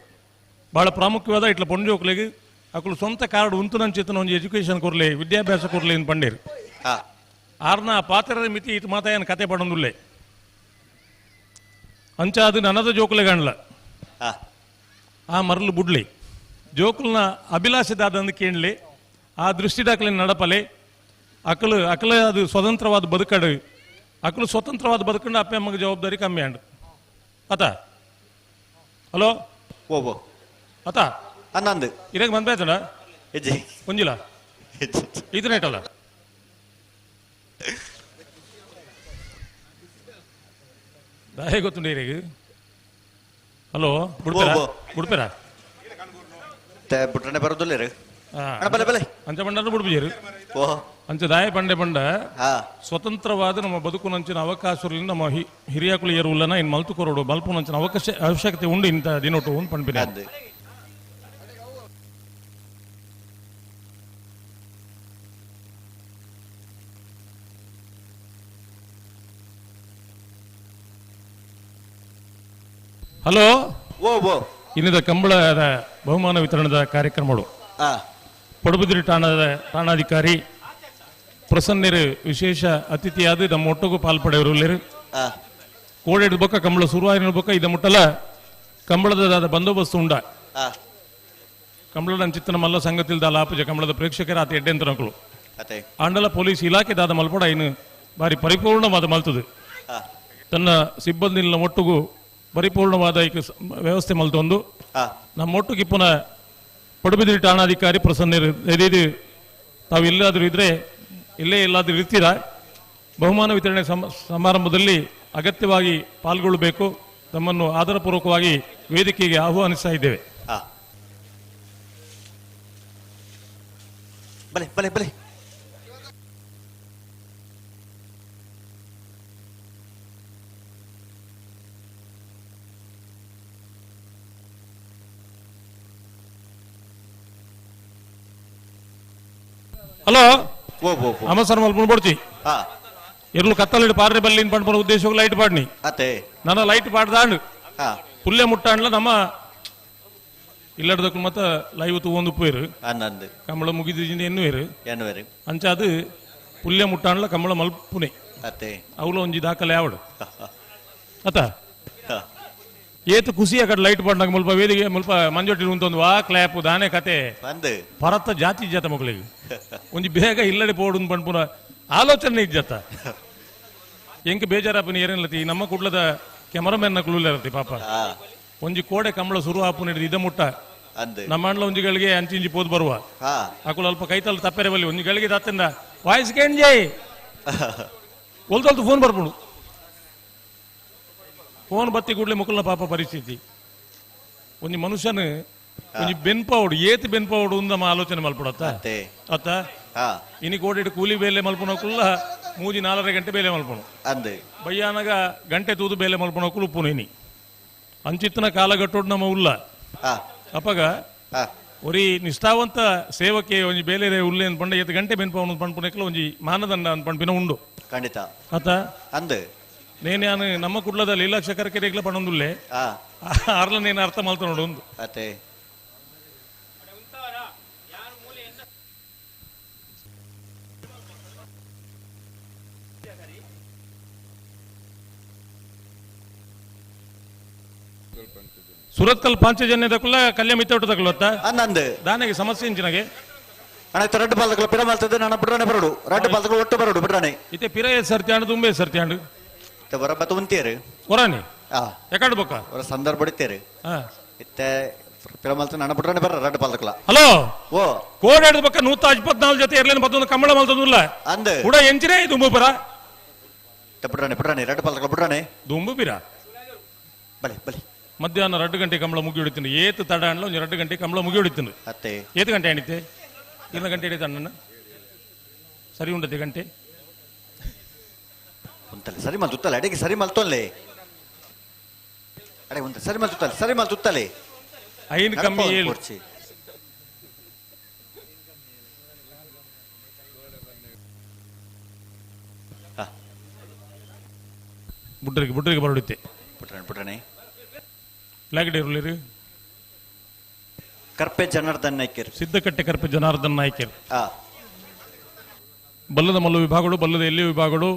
ಭಾಳ ಪ್ರಾಮುಖ್ಯವಾದ ಇಟ್ಲ ಪೊಂಜೋಕ್ಲಿಗೆ ಅಕ್ಕಳು ಸ್ವಂತ ಕಾರ್ಡ್ ಉಂತುನಂಚಿತನ ಒಂದು ಎಜುಕೇಶನ್ ಕೊರ್ಲೆ ವಿದ್ಯಾಭ್ಯಾಸ ಕೊರ್ಲೆ ಅಂತ ಪಂಡಿರು ಆರ್ನ ಪಾತೆರದ ಮಿತಿ ಇಟ್ಟು ಮಾತ ಏನು ಕತೆ ಪಡೊಂದುಲ್ಲೆ ಅಂಚಾದು ನನದ ಜೋಕುಲೆ ಕಾಣಲ ಆ ಮರಲು ಬುಡ್ಲಿ ಜೋಕುಲ್ನ ಅಭಿಲಾಷೆದಾದಂದು ಕೇಳಲಿ ಆ ದೃಷ್ಟಿದಾಕಲಿನ ನಡಪಲೆ ಅಕಲು ಅದು ಸ್ವತಂತ್ರವಾದ ಬದುಕಡು ಅಕಲು ಸ್ವತಂತ್ರವಾದ ಬದುಕಂಡು ಅಪ್ಪ ಅಮ್ಮಗೆ ಜವಾಬ್ದಾರಿ ಕಮ್ಮಿ ಅಂಡು ಅತ ಹಲೋ ಓ ಅತ ಅನ್ನಂದು ಇರಾಗ ಬಂದಾಯ್ತಡ ಹೆಜ್ಜೆ ಒಂಜಿಲ್ಲ ಇದನ್ನೇಟಲ್ಲ ದಾಯ ಗೊತ್ತುಂಡ ಇರಿಗೆ ಹಲೋ ಬಿಡ್ಪೇರಾ ಬಿಟ್ರೆ ಬರೋದಿಲ್ಲ ರೀ ಅಂಚ ಬಂಡ ಬಿಡ್ಬಿಜರು ಅಂಚ ದಾಯ ಪಂಡೆ ಪಂಡ ಸ್ವತಂತ್ರವಾದ ನಮ್ಮ ಬದುಕುನಂಚಿನ ಅವಕಾಶಗಳು ನಮ್ಮ ಹಿರಿಯಾಕುಲು ಏರುವುಲ್ಲನ ಇನ್ನು ಮಲ್ತು ಕೊರೋಡು ಮಲ್ಪುನಂಚಿನ ಅವಶ್ಯಕತೆ ಉಂಡು ಇಂಥ ದಿನೊಟ್ಟು ಒಂದು ಪಂಪಿನ ಹಲೋ ಇನ್ನದ ಕಂಬಳದ ಬಹುಮಾನ ವಿತರಣದ ಕಾರ್ಯಕ್ರಮಗಳು ಪಡುಬಿದ್ರಿ ಠಾಣಾಧಿಕಾರಿ ಪ್ರಸನ್ನರು ವಿಶೇಷ ಅತಿಥಿಯಾದ ನಮ್ಮ ಒಟ್ಟಿಗೂ ಪಾಲ್ಪಡೆಯವರು ಕೋಡೆಡ್ ಬೊಕ್ಕ ಕಂಬಳ ಸುರುವಾರಿನ ಬೊಕ್ಕ ಇದ ಮುಟ್ಟಲ ಕಂಬಳದ ಬಂದೋಬಸ್ತು ಉಂಡ ಕಂಬಳದ ಚಿತ್ತನ ಮಲ್ಲ ಸಂಗತಿಲ್ದ ಲಾಪಜ ಕಂಬಳದ ಪ್ರೇಕ್ಷಕರ ಆತ ಎಡ್ಡೆಂತನಕಲು ಆಂಡಲ ಪೊಲೀಸ್ ಇಲಾಖೆ ದಾದ ಮಲ್ಪಡ ಇನ್ನು ಬಾರಿ ಪರಿಪೂರ್ಣವಾದ ಮಲ್ತದು ತನ್ನ ಸಿಬ್ಬಂದಿನ ಒಟ್ಟಿಗೂ ಪರಿಪೂರ್ಣವಾದ ವ್ಯವಸ್ಥೆ ಮಲ್ತೊಂದು ನಮ್ಮ ಒಟ್ಟಿಗೆ ಪುನಃ ಪಡುಬಿದ್ರಿ ಠಾಣಾಧಿಕಾರಿ ಪ್ರಸನ್ನರು ಎದಿದು ತಾವು ಎಲ್ಲಾದರೂ ಇದ್ರೆ ಇಲ್ಲೇ ಎಲ್ಲಾದರೂ ಇರ್ತೀರಾ ಬಹುಮಾನ ವಿತರಣೆ ಸಮಾರಂಭದಲ್ಲಿ ಅಗತ್ಯವಾಗಿ ಪಾಲ್ಗೊಳ್ಳಬೇಕು ತಮ್ಮನ್ನು ಆದರಪೂರ್ವಕವಾಗಿ ವೇದಿಕೆಗೆ ಆಹ್ವಾನಿಸ್ತಾ ಇದ್ದೇವೆ ಹಲೋ ಅಮಸರ್ ಮಲ್ಪುಣ ಬಡ್ಚಿ ಇರ್ಲು ಕತ್ತಲಿಡ್ ಪಾರ್ರೆ ಬಲ್ಲಿನ ಪಂಡ್ಪನ ಉದ್ದೇಶ ಲೈಟ್ ಪಾಡ್ನಿ ನನ್ನ ಲೈಟ್ ಪಾಡ್ದಾಂಡ್ ಪುಲ್ಲೆ ಮುಟ್ಟಾಂಡ್ಲ ನಮ್ಮ ಇಲ್ಲಡ್ದಕ್ಕು ಮತ್ತ ಲೈವ್ ತಗೊಂಡು ಪೋಯಿರು ಕಂಬಳ ಮುಗಿದಿಂದ ಎನ್ನುವೇರು ಅಂಚಾದು ಪುಲ್ಲೆ ಮುಟ್ಟಾಂಡ್ಲ ಕಂಬಳ ಮಲ್ಪುನೆ ಅವಳು ಒಂಜಿ ದಾಖಲೆ ಯಾವಡು ಅತ ಏತು ಖುಷಿ ಅಕಡೆ ಲೈಟ್ ಪಂಡಾಗ ಮುಲ್ಪ ವೇದಿಗೆ ಮುಲ್ಪ ಮಂಜೊಟ್ಟಿ ಉಂಟೊಂದು ವಾ ಕ್ಲಾಪ್ ದಾನೆ ಕತೆ ಪರತ್ತ ಜಾತಿ ಇಜ್ಜತ ಮಕ್ಕಳಿಗೆ ಒಂಜಿ ಬೇಗ ಇಲ್ಲಡೆ ಪೋಡು ಪಂಡ್ಪುನ ಆಲೋಚನೆ ಇಜ್ಜತ ಎಂಕ್ ಬೇಜಾರಪ್ಪನ ಏನೇನತಿ ನಮ್ಮ ಕುಡ್ಲದ ಕ್ಯಾಮರಾಮನ್ ನಕ್ಲೂಲರತಿ ಪಾಪ ಒಂಜಿ ಕೋಡೆ ಕಂಬಳ ಶುರು ಆಪು ಹಿಡಿದು ಇದ ಮುಟ್ಟ ನಮ್ಮ ಅಣ್ಣ ಒಂಜಿಗಳಿಗೆ ಅಂಚಿಂಜಿ ಪೋದು ಬರುವ ಅಕುಲು ಅಲ್ಪ ಕೈತಲ್ ತಪ್ಪೆರೆ ಬಲ್ಲಿ ಒಂಜಿಗಳಿಗೆ ತಾತಂದ ವಾಯ್ಸ್ ಕೇಂಜೈ ಒಲ್ತೊಲ್ತು ಫೋನ್ ಬರ್ಬಿಡು ಫೋನ್ ಬತ್ತಿ ಕೂಡಲೇ ಮುಕ್ಕಲ್ನ ಪಾಪ ಪರಿಸ್ಥಿತಿ ಒಂಜಿ ಮನುಷ್ಯನ ಒಂಜಿ ಬೆನ್ಪೌಡು ಏತ್ ಬೆನ್ಪೌಡು ನಮ್ಮ ಆಲೋಚನೆ ಮಲ್ಪಡತ್ತ ಅತ್ತ ಇನಿ ಕೋಡಿಟ್ಟು ಕೂಲಿ ಬೇಲೆ ಮಲ್ಪನೋಕುಲ್ಲ ಮೂಜಿ 4.5 ಗಂಟೆ ಬೇಲೆ ಮಲ್ಪನು ಬಯ್ಯಾನಗ ಗಂಟೆ ತೂದು ಬೇಲೆ ಮಲ್ಪನೋಕುಲು ಉಪ್ಪುನು ಇನಿ ಅಂಚಿತ್ತನ ಕಾಲಗಟ್ಟೋಡು ನಮ್ಮ ಉಲ್ಲ ಅಪ್ಪಗ ಒರಿ ನಿಷ್ಠಾವಂತ ಸೇವಕ್ಕೆ ಒಂಜಿ ಬೇಲೆ ಉಲ್ಲೆ ಅಂತ ಪಂಡ ಎತ್ತು ಗಂಟೆ ಬೆನ್ಪವನು ಪಂಡ್ಪುನಕ್ಲ ಒಂಜಿ ಮಾನದಂಡ ಅಂತ ಪಂಡ್ಪಿನ ಉಂಡು ಖಂಡಿತ ಅತ್ತ ನೇನು ನಮ್ಮ ಕುಡ್ಲದ ಲೀಲಾಕ್ಷಕರ ಕೆರೆಗ್ಲ ಪಣೊಂದುಲ್ಲೆ ಅರ್ಲ ನೇನು ಅರ್ಥ ಮಲ್ತ ನೋಡು ಒಂದು ಸುರತ್ಕಲ್ ಪಾಂಚಜನ್ಯದಕ್ಕಲ್ಲ ಕಲ್ಯ ಮಿತ್ತೋಟ ತಗೊಳ್ಳುತ್ತಾ ದಾನೆಗೆ ಸಮಸ್ಯೆ ಇಂಚಿನಗೆ ரெண்டு பாலத்துல பிற மல்த்தது நான் ಬಿಡ್ರಾನೆ ಬರಡು ரெண்டு பாலத்துல ಒಟ್ಟು ಬರಡು ಬಿಡ್ರಾನೆ ಇತೆ ಪಿರೇ ಸರ್ತ್ಯಾಂಡು ತುಂಬೆ ಸರ್ತ್ಯಾಂಡು ಇತೆ ಬರಬತ್ತು ಉಂತೇರು ಹೊರಾನಿ ಯಾಕಂಡು ಬೊಕ್ಕ ஒரு ಸಂದರ್ಭ ಬಿಡ್ತೇರು ಇತೆ ಪಿರ ಮಲ್ತ ನಾನು ಬಿಡ್ರಾನೆ ಬರ ரெண்டு பாலத்துல ಹಲೋ ಓ ಕೋಡೆಡು ಬೊಕ್ಕ 124 ಜೊತೆ ಇರ್ಲೇನ ಬತ್ತೊಂದು ಕಮ್ಮಳ ಮಲ್ತದುಲ್ಲ ಅಂದೆ ಕೂಡ ಎಂಚಿನೇ ದುಂಬು ಪರ ಇತೆ ಬಿಡ್ರಾನೆ ரெண்டு பாலத்துல ಬಿಡ್ರಾನೆ ದುಂಬು ಪಿರ ಬಲಿ ಬಲಿ ಮಧ್ಯಾಹ್ನ 2 ಗಂಟೆ ಕಂಬಳ ಮುಗಿ ಹೊಡಿತೀನಿ ಏತು ತಡ ಅಣ್ಣ ಒಂದು 2 ಗಂಟೆ ಕಂಬಳ ಮುಗಿ ಹೊಡಿತೀನಿ ಅತ್ತೆ ಏತು ಗಂಟೆ ಆಣಿತೆ 2 ಗಂಟೆ ಹಿಡಿತ ಅಣ್ಣ ಸರಿ ಉಂಡತೆ ಗಂಟೆ ಉಂತಲ್ಲ ಸರಿ ಮಲ್ತಲ್ಲ ಅಡಿಗೆ ಸರಿ ಮಲ್ತೊಲ್ಲೆ ಅಡೆ ಉಂತ ಸರಿ ಮಲ್ ತುತ್ತಲೆ ಐನ್ ಕಮ್ಮಿ ಏಳು ಕೊರ್ಚಿ ಬುಡ್ರಿಗೆ ಬರಡುತ್ತೆ ಪುಟ್ರಣೆ ಲಾಗಡೆ ಇರಲಿ ಕರ್ಪೆ ಜನಾರ್ದನ್ ನಾಯ್ಕರ್ ಸಿದ್ದಕಟ್ಟೆ ಕರ್ಪೆ ಜನಾರ್ದನ್ ನಾಯ್ಕರ್ ಬಲ್ಲದ ಮಲ್ಲ ವಿಭಾಗಗಳು ಬಲ್ಲದ ಎಲ್ಲಿಯ ವಿಭಾಗಗಳು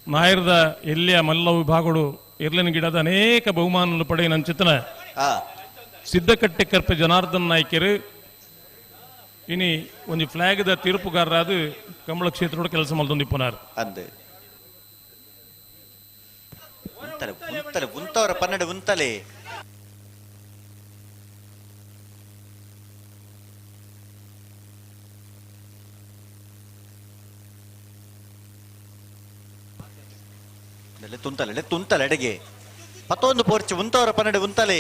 ನಾಯರದ ಎಲ್ಲಿಯ ಮಲ್ಲ ವಿಭಾಗಗಳು ಇರ್ಲಿನ ಗಿಡದ ಅನೇಕ ಬಹುಮಾನಗಳು ಪಡೆಯ ನಂಚಿತನ ಸಿದ್ದಕಟ್ಟೆ ಕರ್ಪೆ ಜನಾರ್ದನ್ ನಾಯ್ಕರು ಇನಿ ಒಂದು ಫ್ಲಾಗ್ದ ತೀರ್ಪುಗಾರರಾದ ಕಂಬಳ ಕ್ಷೇತ್ರದ ಕೆಲಸ ಮಲ್ದೊಂದಿಪ್ಪನಾರ್ ಅಂದೆ ಉಂತವರ ಪನ್ನಡ ಉಂತಲೆ ತುಂತಲೆ ಎಡೆಗೆ 11 ಪೋರ್ಚ್ ಉಂತವರ ಪನ್ನಡ ಉಂತಲೆ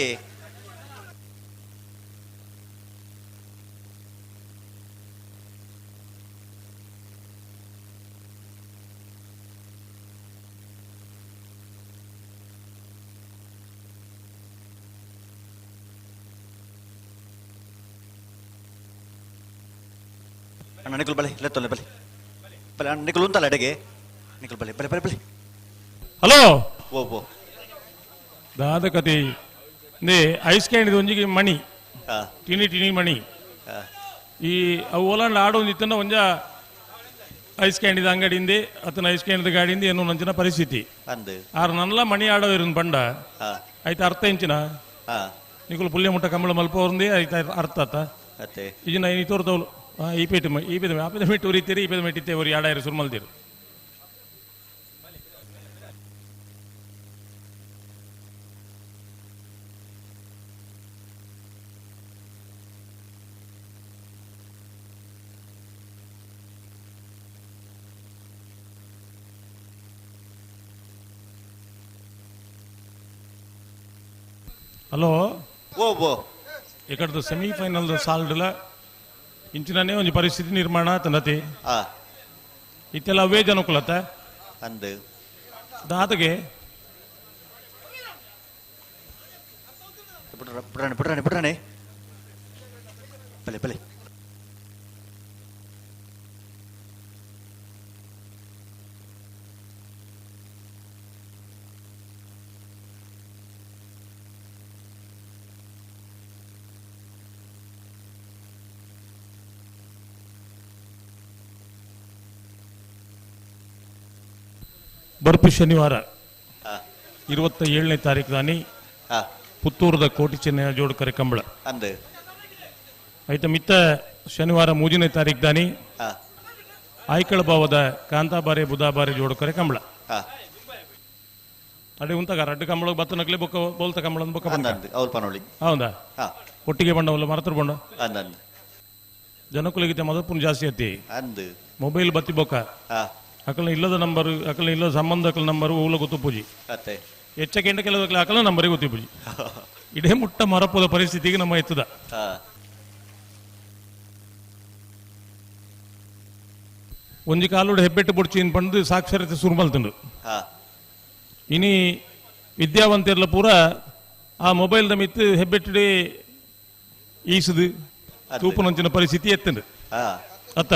ಅಣ್ಣ ನಿಕಲ್ ಬಲೆ ಲೆತ್ತೊಲೆ ಬಲೆ ಬಲೆ ಅಣ್ಣ ನಿಕಲ್ ಉಂತಲ್ಲ ಎಡೆಗೆ ನಿಕಲ್ ಬಲೆ ಬಲೆ ಬಲೆ ಬಲೆ ಹಲೋ ಓ ದಾದ ಕತೆ ನೇ ಐಸ್ ಕ್ಯಾಂಡಿದ ಒಂಜಿಗೆ ಮಣಿ ಟಿನಿ ಮಣಿ ಈ ಅವು ಓಲಾಂಡ್ ಆಡೋಂದಿತ್ತನ್ನ ಒಂಜ ಐಸ್ ಕ್ಯಾಂಡಿದ ಅಂಗಡಿಯಿಂದ ಅತನ ಐಸ್ ಕ್ಯಾಂಡಿದ ಗಾಡಿಯಿಂದ ಏನೋ ನಂಚಿನ ಪರಿಸ್ಥಿತಿ ಆರು ನನ್ನಲ್ಲ ಮಣಿ ಆಡೋ ಇರೋನ್ ಬಂಡ ಆಯ್ತು ಅರ್ಥ ಇಂಚಿನ ನಿಕಲ್ ಪುಲ್ಯ ಮುಟ್ಟ ಕಂಬಳ ಮಲ್ಪ ಅವ್ರಂದೇ ಆಯ್ತು ಅರ್ಥ ಆತ ಈಜಿನ ಐನಿ ತೋರ್ತವಳು ಈ ಪೇಟೆ ಆಪದ ಮೆಟ್ಟು ಉರಿತೀರಿ ಈ ಪೇದ ಮೆಟ್ಟಿತ್ತೆ ಅವ್ರು ಆಡಾಯಿರು ಸುರ್ಮಲ್ದಿರು ಹಲೋ ಓ ಇಕಡ್ದು ಸೆಮಿಫೈನಲ್ ಸಾಲ್ಡ್ಲ ಇಂಚಿನೇ ಒಂದು ಪರಿಸ್ಥಿತಿ ನಿರ್ಮಾಣ ತಂದತಿ ಇತ್ತೆಲ್ಲ ಅವೇ ಜನಕುಲತ ಅಂದು ದಾತಗೆ ಪುಟ್ರಾಣೆ ಬಲೆ ಬಲೆ ಬರ್ಪು ಶನಿವಾರ 27ನೇ ತಾರೀಕು ದಾನಿ ಪುತ್ತೂರದ ಕೋಟಿ ಚೆನ್ನೈ ಜೋಡಕರೆ ಕಂಬಳ ಆಯ್ತ ಮಿತ್ತ ಶನಿವಾರ 3ನೇ ತಾರೀಕು ದಾನಿ ಆಯ್ಕಳ ಭಾವದ ಕಾಂತಾಬಾರೆ ಬುಧಾಬಾರೆ ಜೋಡಕರೆ ಕಂಬಳ ಅಡೆ ಉಂತಾಗ ರಡ್ಡು ಕಂಬಳ ಬತ್ತ ನಕ್ಲೆ ಬೊಕ್ಕ ಬೋಲ್ತ ಕಂಬಳ ಹೌದಾ ಒಟ್ಟಿಗೆ ಬಂಡವಲ್ಲ ಮರತರ ಬಂಡ ಜನಕುಲಗೀತೆ ಮದಪುನ್ ಜಾಸ್ತಿ ಅತಿ ಮೊಬೈಲ್ ಬತ್ತಿ ಬೊಕ್ಕ ಅಕಲ್ನ ಇಲ್ಲದ ನಂಬರ್ ಅಕಲ್ನ ಇಲ್ಲದ ಸಂಬಂಧ ಅಕಲ್ ನಂಬರ್ ಊಲ ಗೊತ್ತು ಪೂಜಿ ಹೆಚ್ಚಕೆಂಡ ಕೆಲವಕ್ಕೆ ಅಕಲ್ನ ನಂಬರಿಗೆ ಗೊತ್ತಿ ಪೂಜಿ ಇಡೇ ಮುಟ್ಟ ಮರಪದ ಪರಿಸ್ಥಿತಿಗೆ ನಮ್ಮ ಎತ್ತದ ಒಂಜಿ ಕಾಲೋಡು ಹೆಬ್ಬೆಟ್ಟು ಬುಡ್ಚಿ ಇನ್ ಪಂಡು ಸಾಕ್ಷರತೆ ಸುರ್ಮಲ್ತಂಡು ಇನಿ ವಿದ್ಯಾವಂತರ್ಲ ಪೂರ ಆ ಮೊಬೈಲ್ ದ ಮಿತ್ತು ಹೆಬ್ಬೆಟ್ಟಡೆ ಈಸುದು ತೂಪುನಂಚಿನ ಪರಿಸ್ಥಿತಿ ಎತ್ತಂಡು ಅತ್ತ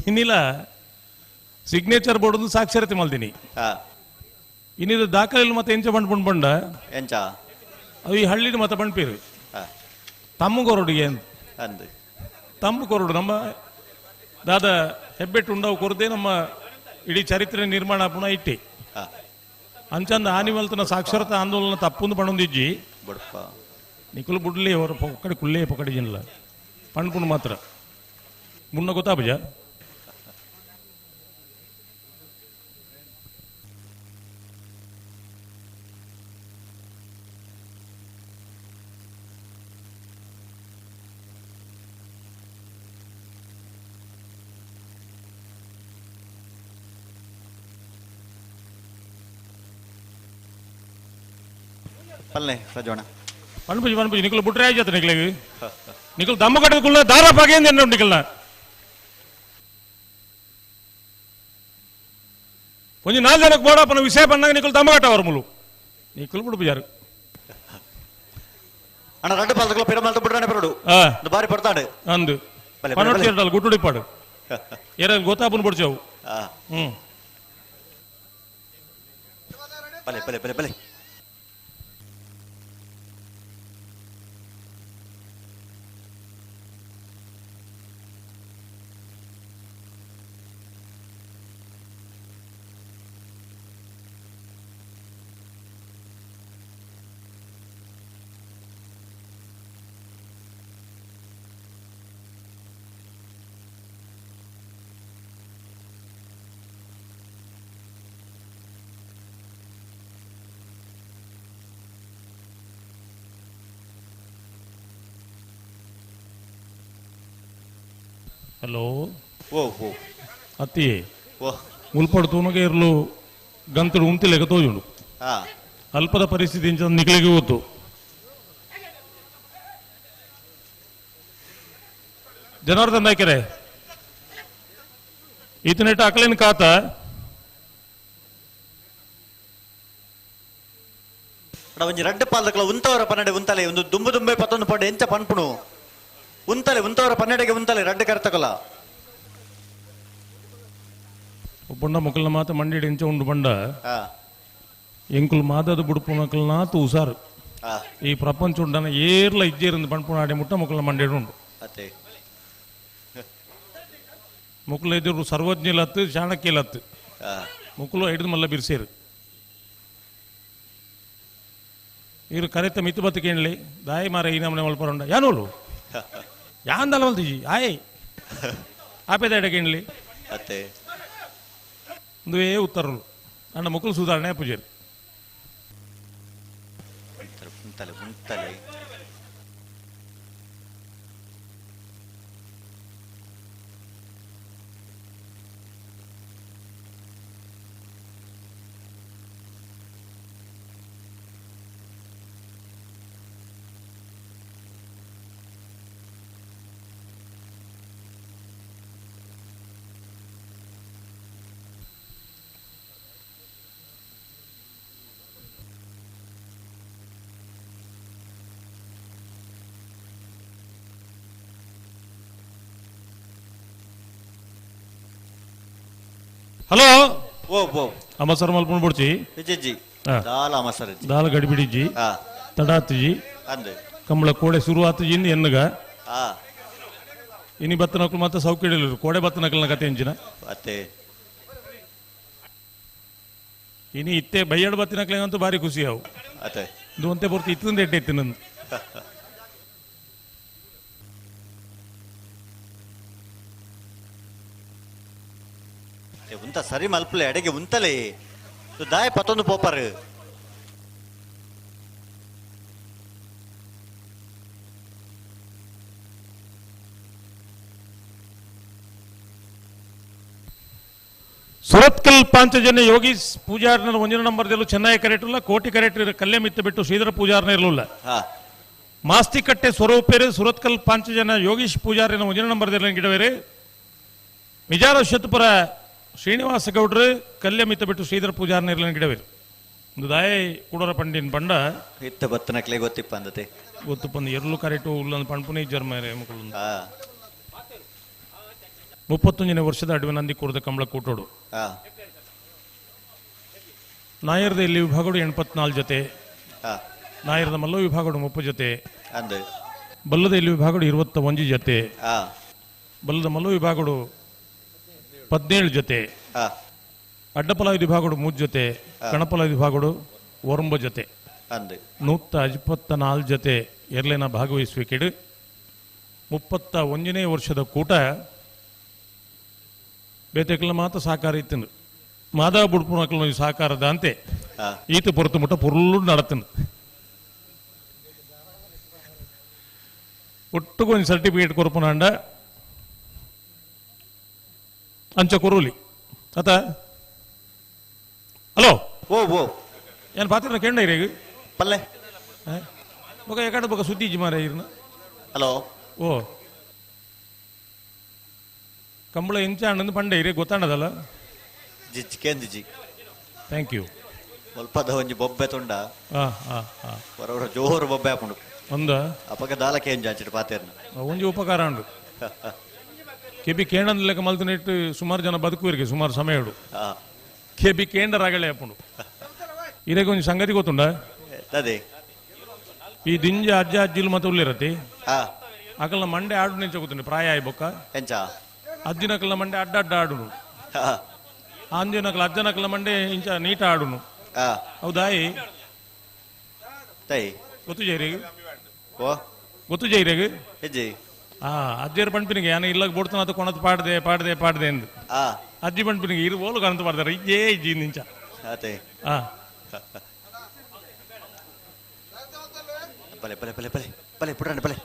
ಇನ್ನಿಲ್ಲ ಸಿಗ್ನೇಚರ್ ಬೋರ್ಡ್ ಒಂದು ಸಾಕ್ಷರತೆ ಮಲ್ದಿನಿ ಇನ್ನಿದ ದಾಖಲೆ ಮತ್ತೆ ಎಂಚ ಬಂಡ್ ಬಂಡ ಅವು ಈ ಹಳ್ಳಿನ ಮತ್ತೆ ಬಂಡ್ಪೇರು ತಮ್ಮಗೊರಡಿಗೆ ತಮ್ಮ ಕೊರಡು ನಮ್ಮ ದಾದ ಹೆಬ್ಬೆಟ್ಟು ಉಂಡವು ಕೊರದೆ ನಮ್ಮ ಇಡೀ ಚರಿತ್ರೆ ನಿರ್ಮಾಣ ಪುನಃ ಇಟ್ಟೆ ಅಂಚಂದ ಆನಿಮಲ್ತನ ಸಾಕ್ಷರತಾ ಆಂದೋಲನ ತಪ್ಪೊಂದು ಪಣೊಂದಿಜ್ಜಿ ನಿಕುಲು ಬುಡ್ಲಿ ಅವರು ಪೊಕ್ಕಡಿ ಕುಲ್ಲೇ ಪೊಕ್ಕಡಿ ಜಿನ್ಲ ಪಣ್ಪುಣ್ ಮಾತ್ರ ಮುನ್ನ ಗೊತ್ತಾ ಬಜ ಪಲ್ಲೆ ರಜೋಣ ಪಣ್ಪುಜಿ ಪಣ್ಪುಜಿ ನಿಕಲು ಬುಟ್ರೆ ಆಯ್ತು ನಿಕ್ಲಿಗೆ ನಿಕಲು ದಮ್ಮ ಕಟ್ಟದ ದಾರ ಪಾಗೆ ನಿಕಲ್ನ కొంచెం 4 ಜನಕ್ಕೆ ಬೋಡಪ್ಪನ ವಿಷಯ ಬಂದಾಗ ನಿಕಲ್ ತಮ್ಮಗಟ್ಟ ವರ್ಮುಲು ನಿಕಲ್ ಬಿಡ್ಬಿಯಾರು ಅಣ್ಣ ರಡ್ಡು ಪಾಲದಕ್ಕಲ್ಲ ಪಿರಮಲ್ತ ಬಿಡ್ರಾನೆ ಬರಡು ಬಾರಿ ಪಡ್ತಾಡು ಅಂದು ಪನ್ನೊಟ್ಟು ಸೇರ್ಡಲ್ ಗುಟ್ಟುಡಿಪಾಡು ಏರಲ್ಲಿ ಗೊತ್ತಾಪನ್ ಬಿಡ್ಚಾವು ಬಲೆ ಬಲೆ ಬಲೆ ಬಲೆ ಹಲೋ ಓ ಓ ಅತ್ತಿ ಓ ಮುಲ್ಪಡು ತೂನಗೆ ಇರಲು ಗಂತಡು ಉಂತಿಲೆಗ ತೋಜುಂಡು ಅಲ್ಪದ ಪರಿಸ್ಥಿತಿ ಇಂಚ ನಿಕ್ಲಿಗೆ ಗೊತ್ತು ಜನಾರ್ದನ್ ನಾಯ್ಕರೆ ಈತನೆಟ್ಟ ಅಕಲಿನ ಕಾತ ಒಂಜಿ ರಡ್ಡು ಪಾಲದಕ್ಕಲ್ಲ ಉಂತವರ ಪನ್ನಡೆ ಉಂತಲೆ ಒಂದು ದುಂಬು ದುಂಬೆ ಪತ್ತೊಂದು ಪಡ್ಡೆ ಎಂಚ ಪನ್ಪುಣು ಉಂತಲೆ ಉಂತವರ ಪನ್ನಡೆಗೆ ಉಂತಲೆ ರಡ್ಡು ಕರ್ತಕಲ್ಲ ಒಬ್ಬಂಡ ಮುಕ್ಕಲ್ನ ಮಾತ ಮಂಡಿ ಎಂಚ ಉಂಡು ಬಂಡ ಎಂಕುಲ್ ಮಾದದ ಬುಡುಪುನಕಲ್ನ ತೂಸಾರು ಈ ಪ್ರಪಂಚ ಉಂಡನ ಏರ್ಲ ಇಜ್ಜೇರಿಂದ ಪನ್ಪುಣ ಆಡೆ ಮುಟ್ಟ ಮುಕ್ಕಲ್ನ ಮಂಡೇಡು ಉಂಡು ಮುಕ್ಕಲು ಎದುರು ಸರ್ವಜ್ಞಲತ್ತು ಚಾಣಕ್ಯಲತ್ತು ಮುಕ್ಕಲು ಹಿಡಿದು ಮಲ್ಲ ಬಿರ್ಸೇರು ಇವರು ಕರೆತ ಮಿತ್ತು ಬತ್ತು ಕೇಳಲಿ ದಾಯಿ ಮಾರ ಈ ನಮ್ಮನೆ ಮಲ್ಪರಂಡ ಯಾನೋಲು ಯಾಂದಲ್ಲ ಮಲ್ತಿಜಿ ಆಯ್ ಆಪೇದ ಎಡ ಕೇಳಲಿ ಒಂದುವೇ ಉತ್ತರಲು ಅಣ್ಣ ಮುಕ್ಕಲು ಸುಧಾರಣೆ ಪೂಜಾರಿ ಉಂತಲೆ ಉಂತಲೆ ಹಲೋ ಓ ಓ ಅಮಸರ್ ಮಲ್ಪುಣ ಬಿಡ್ಚಿ ವಿಜಯಜಿ ದಾಲ ಅಮಸರ್ ದಾಲ ಗಡಿಬಿಡಿಜಿ ತಡಾತ್ಜಿ ಅಂದೆ ಕಂಬಳ ಕೋಡೆ ಶುರು ಆತಜಿ ಎನ್ನಗ ಆ ಇನಿ ಬತ್ತನಕಲು ಮತ್ತೆ ಸೌಖ್ಯ ಕೋಡೆ ಬತ್ತನಕಲ್ನ ಕತೆ ಎಂಚಿನ ಅತ್ತೆ ಇನಿ ಇತ್ತೆ ಬೈಯಡ್ ಬತ್ತಿನಕ್ಲೆಗಂತೂ ಭಾರಿ ಖುಷಿ ಅವು ಅತ್ತೆ ಇದು ಒಂತೆ ಬರ್ತಿ ಇತ್ತಂದ ಎಡ್ಡೆ ಇತ್ತು ನಂದು ಉಂತ ಸರಿ ಮಲ್ಪಲೆ ಅಡೆಗೆ ಉಂತಲೆ ದಾಯ ಪತ್ತೊಂದು ಪೋಪರ್ ಸುರತ್ಕಲ್ ಪಾಂಚಜನ್ಯ ಯೋಗೀಶ್ ಪೂಜಾರ್ನ ಒಂದಿನ ನಂಬರ್ದಲ್ಲೂ ಚೆನ್ನೈ ಕರೆಕ್ಟಲ್ಲ ಕೋಟಿ ಕರೆಕ್ಟ್ ಕಲ್ಲೆ ಮಿತ್ತು ಬಿಟ್ಟು ಶ್ರೀಧರ ಪೂಜಾರ್ನ ಇರಲಿಲ್ಲ ಮಾಸ್ತಿಕಟ್ಟೆ ಸ್ವರೂಪೇರು ಸುರತ್ಕಲ್ ಪಾಂಚಜನ್ಯ ಯೋಗೀಶ್ ಪೂಜಾರಿನ ಒಂದಿನ ನಂಬರ್ದಲ್ಲಿ ಗಿಡವೇರಿ ಮಿಜಾರ ಶತಪುರ ಶ್ರೀನಿವಾಸ ಗೌಡ್ರು ಕಲ್ಲೆ ಮಿತ್ತ ಬಿಟ್ಟು ಶ್ರೀಧರ ಪೂಜಾರ್ನ ಇರಲಿನ ಗಿಡವೇರಿ ಒಂದು ದಾಯ ಕುಡರ ಪಂಡಿನ ಬಂಡ ಇತ್ತ ಬತ್ತನಕ್ಲೆ ಗೊತ್ತಿಪ್ಪ ಅಂದತೆ ಗೊತ್ತು ಪಂದು ಎರಲು ಕರೆಕ್ಟು ಉಲ್ಲೊಂದು ಪಣ್ಪುನಿ ಜರ್ಮರೆ ಮಕ್ಕಳು 31ನೇ ವರ್ಷದ ಅಡವೆ ನಂದಿ ಕೂರದ ಕಂಬಳ ಕೂಟೋಡು ನಾಯರದ ಇಲ್ಲಿ ವಿಭಾಗಗಳು 84 ಜೊತೆ ನಾಯರದ ಮಲ್ಲ ವಿಭಾಗಗಳು 30 ಜೊತೆ ಬಲ್ಲದ ಇಲ್ಲಿ ವಿಭಾಗಗಳು 21 ಜೊತೆ ಬಲ್ಲದ ಮಲ್ಲ ವಿಭಾಗಗಳು 17 ಜೊತೆ ಅಡ್ಡಪಲ ವಿಭಾಗಗಳು 3 ಜೊತೆ ಕಣಪಲ ವಿಭಾಗಗಳು 9 ಜೊತೆ 124 ಜೊತೆ ಎರಲೇನ ಭಾಗವಹಿಸುವಿಕೆಡು 31ನೇ ವರ್ಷದ ಕೂಟ ಬೇತೆಕಲ ಮಾತ್ರ ಸಾಕಾರ ಇತ್ತು ಮಾಧವ ಬುಡ್ಪುಣಕಲ್ ಸಾಕಾರದ ಅಂತೆ ಈತ ಪೊರತು ಮುಟ್ಟ ಪುರ್ಲು ನಡತನು ಒಟ್ಟು ಕೊಂಚ ಸರ್ಟಿಫಿಕೇಟ್ ಕೊರಪುನಾಂಡ ಅಂಚ ಕೊರುಲಿ ಅತ ಹಲೋ ಓ ಓ ಏನು ಪಾತ್ರ ಕೇಂಡ ಇರೇಗ ಪಲ್ಲೆ ಬೊಕ ಯಾಕಡೆ ಬೊಕ ಸುದ್ದಿ ಇಜ್ಜಿ ಮಾರ ಇರ್ನ ಹಲೋ ಓ ಕಂಬಳ ಎಂಚ ಅಣ್ಣಂದು ಪಂಡ ಇರೇ ಗೊತ್ತಾಂಡದಲ್ಲ ಜಿಜ್ಜಿ ಕೇಂದಿಜಿ ಥ್ಯಾಂಕ್ ಯು. ಸ್ವಲ್ಪದ ಒಂಜಿ ಬೊಬ್ಬೆ ತುಂಡ ಹಾಂ ಹಾಂ ಹಾಂ ಹೊರವರ ಜೋರು ಬೊಬ್ಬೆ ಹಾಕೊಂಡು ಒಂದ ಅಪಗ ದಾಲಕ್ಕೆ ಏನು ಜಾಂಚಿಟ್ಟು ಪಾತೇರ್ನ ಒಂಜಿ ಉಪಕಾರ ಉಂಡು ಕೆಬಿ ಕೇಂಡದ ಲೆಕ್ಕ ಮಲ್ತನಿಟ್ಟು ಸುಮಾರು ಜನ ಬದುಕುವರಿಗೆ ಸುಮಾರು ಸಮಯಡು ಕೆಬಿ ಕೇಂಡರಾಗಲೇ ಹಾಕೊಂಡು ಇದಕ್ಕೆ ಒಂದು ಸಂಗತಿ ಗೊತ್ತುಂಡ ಅದೇ ಈ ದಿಂಜ ಅಜ್ಜ ಅಜ್ಜಿಲು ಮತ್ತೆ ಉಳ್ಳಿರತಿ ಅಕಲ್ನ ಮಂಡೆ ಆಡು ನೆಂಚ ಗೊತ್ತುಂಡು ಪ್ರಾಯ ಆಯ್ ಬೊಕ್ಕ ಎಂಚ ಅಜ್ಜಿನಕಲ್ನ ಮಂಡೆ ಅಡ್ಡ ಅಡ್ಡ ಆಡುನು ಅಂಜನಕಲ್ ಅಜ್ಜನಕಲ್ನ ಮಂಡೆ ಇಂಚ ನೀಟ ಆಡುನು ಹೌದಾಯಿ ಗೊತ್ತು ಜೈರಿಗೆ ಗೊತ್ತು ಜೈರಿಗೆ ಹೆಜ್ಜೆ ಅಜ್ಜಿಯರ ಪಂಪಿನಿಗೆ ಯಾನ ಇಲ್ಲಾಗ ಬೋಡ್ತಾನ ಅದು ಕೊಣತ್ ಪಾಡ್ದೆ ಪಾಡ್ದೆ ಪಾಡ್ದೆ ಎಂದು ಅಜ್ಜಿ ಪಂಪಿನಿಗೆ ಇರು ಓಲು ಕಾಣಂತ ಮಾಡ್ತಾರೆ ಇಜ್ಜೇ ಇಜ್ಜಿ ನಿಂಚ ಬಲೆ ಬಲೆ ಬಲೆ ಬಲೆ ಬಲೆ ಪುಟ್ಟ ಬಲೆ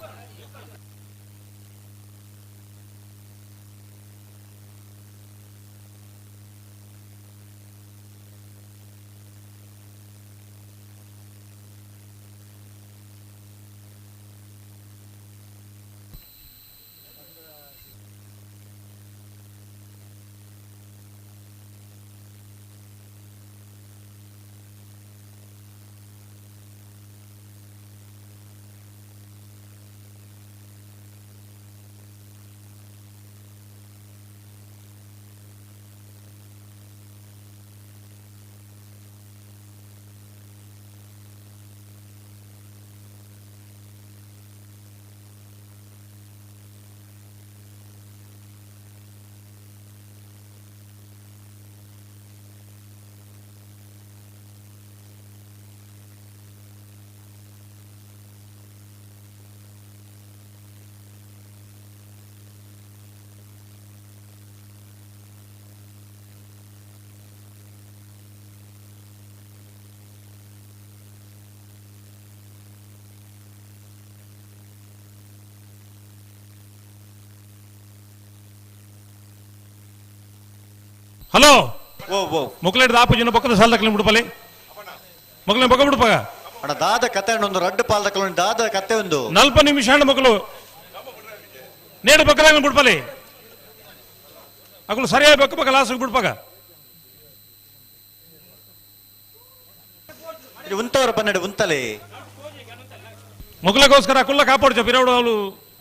ಹಲೋ ಓ ಮೊಕ್ಲೇಡ್ ದಾಪುಜಿನ ಪಕ್ಕದ ಸಾಲದಕ್ಕೆ ಬಿಡ್ಪಲೆ ಮಕ್ಕಳ ಪಕ್ಕ ಬಿಡ್ಪಾಗ ಅಣ್ಣ ದಾದ ಕತೆ ಒಂದು ರಡ್ಡು ಪಾಲ್ದಕ್ಕಲು ದಾದ ಕತೆ ಒಂದು 40 ನಿಮಿಷ ಹಣ್ಣು ಮಕ್ಕಳು ನೇಡು ಪಕ್ಕದಾಗ ಬಿಡ್ಪಲೆ ಅಕ್ಕಳು ಸರಿಯಾಗಿ ಪಕ್ಕ ಪಕ್ಕ ಲಾಸ್ಟ್ ಬಿಡ್ಪಾಗ ಉಂತವರ ಪನ್ನೆಡು ಉಂತಲೆ ಮಕ್ಕಳಿಗೋಸ್ಕರ ಕುಲ್ಲ ಕಾಪಾಡ್ಚ ಪಿರವಡು ಅವಳು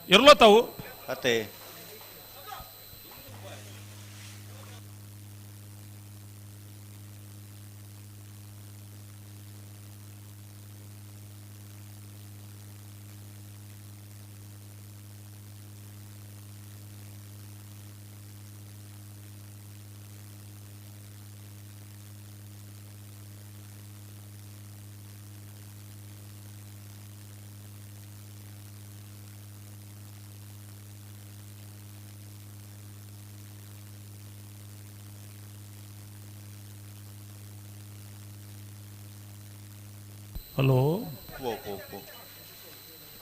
ಇರ್ಲತ್ತಾವು ಕತೆ ಹಲೋ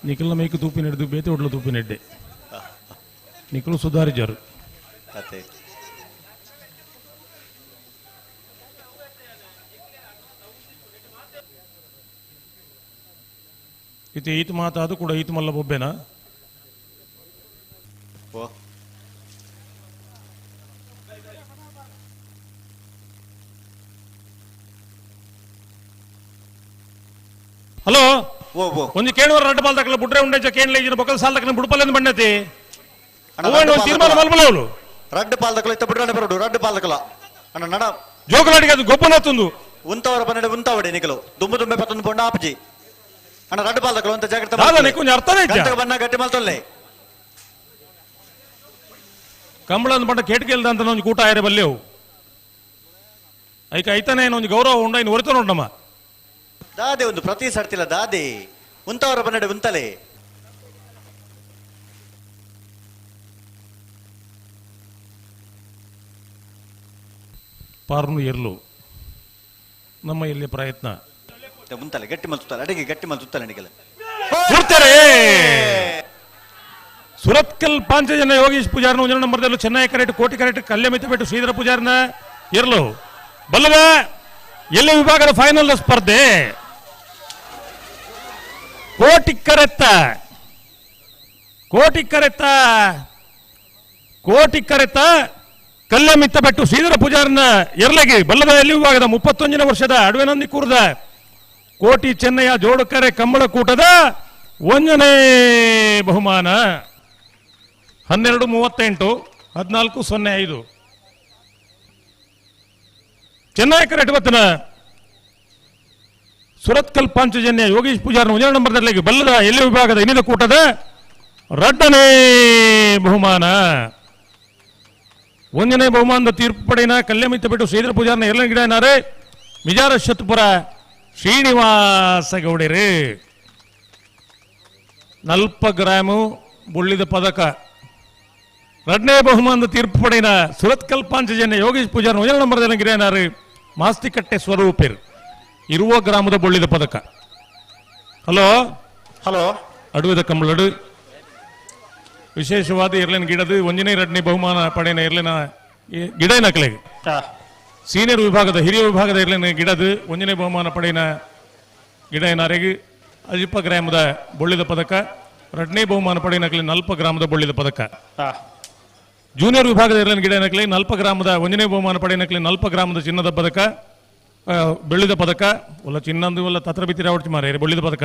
ನಿಖಲ್ನ ಮೇಯ್ಕು ತೂಪಿನೆಡ್ದು ಬೇತೆ ಒಡ್ಲು ತೂಪಿನೆಡ್ಡೆ ನಿಖಲು ಸುಧಾರಿಜರು ಇತ್ತೆ ಈತ ಮಾತಾದು ಕೂಡ ಈತ ಮಲ್ಲ ಬೊಬ್ಬೆನಾ ಹಲೋ ಒಂದು ಕೇಳುವ ರಡ್ಡ ಬಾಲ್ ತಕ್ಕಲ ಬುಡ್ರೆ ಉಂಡೆ ಕೇಳಲಿ ಇದ್ರ ಬೊಕ್ಕದ ಸಾಲ ತಕ್ಕಲ ಬುಡ್ಪಲ್ಲ ಬಣ್ಣತಿ ತೀರ್ಮಾನ ಮಲ್ಬಲ ಅವಳು ರಡ್ಡ ಪಾಲ್ ತಕ್ಕಲ ಇತ್ತ ಬುಡ್ರೆ ಬರೋಡು ರಡ್ಡ ಪಾಲ್ ತಕ್ಕಲ ಅಣ್ಣ ನಡ ಜೋಕಲಾಡಿಗೆ ಅದು ಗೊಬ್ಬನ ತುಂದು ಉಂತವರ ಪನ್ನಡೆ ಉಂತಾವಡೆ ನಿಕಲು ದುಂಬು ದುಂಬೆ ಪತ್ತೊಂದು ಪೊಂಡ ಆಪಜಿ ಅಣ್ಣ ರಡ್ಡ ಪಾಲ್ ತಕ್ಕಲ ಅಂತ ಜಾಗ್ರತೆ ಕೊಂಚ ಅರ್ಥನೇ ಬಣ್ಣ ಗಟ್ಟಿ ಮಲ್ತೊಲ್ಲೆ ಕಂಬಳ ಪಂಡ ಕೇಟ್ಗೆಲ್ದ ಅಂತ ಒಂದು ಕೂಟ ಆಯ್ರೆ ಬಲ್ಲೆವು ಐಕ ಐತಾನೆ ಒಂದು ಗೌರವ ಉಂಡ ಇನ್ನು ಹೊರತು ನೋಡಮ್ಮ ದಾದೆ ಒಂದು ಪ್ರತಿ ಸರ್ತಿಲ್ಲ ದಾದೆ ಉಂತವರ ಬನ್ನಡೆ ಉಂತಲೆ ಪಾರ್ನು ಎರ್ಲು ನಮ್ಮ ಇಲ್ಲಿ ಪ್ರಯತ್ನ ಉಂತಲೆ ಗಟ್ಟಿ ಮಲ್ಸುತ್ತಾರೆ ಅಡಿಗೆ ಗಟ್ಟಿ ಮಲ್ಸುತ್ತಲೆ ಅಡಿಗೆ ಸುರತ್ಕಲ್ ಪಾಂಚಜನ ಯೋಗೀಶ್ ಪೂಜಾರನ ಒಂಜನ ನಂಬರ್ದಲ್ಲೂ ಚೆನ್ನೈ ಕರೆಕ್ಟ್ ಕೋಟಿ ಕರೆಕ್ಟ್ ಕಲ್ಯ ಮಿತ್ತಬೆಟ್ಟು ಶ್ರೀಧರ ಪೂಜಾರನ ಇರ್ಲು ಬಲ್ಲವ ಎಲ್ಲ ವಿಭಾಗದ ಫೈನಲ್ ಸ್ಪರ್ಧೆ ಕೋಟಿ ಕರೆತ್ತ ಕಲ್ಯಮಿತ್ತ ಬೆಟ್ಟು ಶ್ರೀಧರ ಪೂಜಾರನ ಎರಲೆಗೆ ಬಲ್ಲದ ಎಲ್ಲಿ ವಿಭಾಗದ 31ನೇ ವರ್ಷದ ಅಡವೆನಂದಿ ಕೂರ್ದ ಕೋಟಿ ಚೆನ್ನಯ್ಯ ಜೋಡಕರೆ ಕಂಬಳ ಕೂಟದ 1ನೇ ಬಹುಮಾನ 12:38 14:05 ಚೆನ್ನೈ ಕರೆಟವತ್ತನ ಸುರತ್ಕಲ್ ಪಾಂಚಜನ್ಯ ಯೋಗೀಶ್ ಪೂಜಾರನ 1ನೇ ನಂಬರ್ದಲ್ಲಿ ಬಲ್ಲದ ಎಲ್ಲಿ ವಿಭಾಗದ ಇನ್ನಿನ ಕೂಟದ 2ನೇ ಬಹುಮಾನ 1ನೇ ಬಹುಮಾನದ ತೀರ್ಪು ಪಡೆಯಿನ ಕಲ್ಯಮಿತ್ತ ಬಿಟ್ಟು ಶ್ರೀಧರ ಪೂಜಾರನ ಎರಡನೇ ಗಿಡ ಏನಾರೆ ಮಿಜಾರ ಶತಪುರ ಶ್ರೀನಿವಾಸ ಗೌಡರು 40 ಗ್ರಾಮು ಬುಳ್ಳಿದ ಪದಕ 2ನೇ ಬಹುಮಾನದ ತೀರ್ಪು ಪಡೆಯಿನ ಸುರತ್ಕಲ್ ಪಾಂಚಜನ್ಯ ಯೋಗೀಶ್ ಪೂಜಾರನ 1ನೇ ನಂಬರ್ದಲ್ಲಿ ಗಿಡ ಏನಾರು ಮಾಸ್ತಿಕಟ್ಟೆ ಸ್ವರೂಪರು 20 ಗ್ರಾಮದ ಬುಳ್ಳಿದ ಪದಕ. ಹಲೋ ಹಲೋ ಅಡುವೆದ ಕಂಬಳಡು ವಿಶೇಷವಾದ ಎರಲಿನ ಗಿಡದು 1ನೇ 2ನೇ ಬಹುಮಾನ ಪಡೆಯಿನ ಎರಲಿನ ಗಿಡ ನಕಲೆಗೆ ಸೀನಿಯರ್ ವಿಭಾಗದ ಹಿರಿಯ ವಿಭಾಗದ ಎರಲಿನ ಗಿಡದು 1ನೇ ಬಹುಮಾನ ಪಡೆಯಿನ ಗಿಡ ಏನಾರೆಗೆ 20 ಗ್ರಾಮದ ಬೊಳ್ಳಿದ ಪದಕ 2ನೇ ಬಹುಮಾನ ಪಡೆಯಿನ 40 ಗ್ರಾಮದ ಬೊಳ್ಳಿದ ಪದಕ. ಜೂನಿಯರ್ ವಿಭಾಗದ ಎರಲಿನ ಗಿಡ ನಕಲೆ 40 ಗ್ರಾಮದ 1ನೇ ಬಹುಮಾನ ಪಡೆಯಿನ 40 ಗ್ರಾಮದ ಚಿನ್ನದ ಪದಕ ಬೆಳ್ಳಿದ ಪದಕ ಒಲ್ಲ ಚಿನ್ನಂದು ಒಲ್ಲ ತತ್ರ ಬಿತ್ತಿರ ಹೊಡ್ತಿ ಮಾರ ಬೊಳ್ಳಿದ ಪದಕ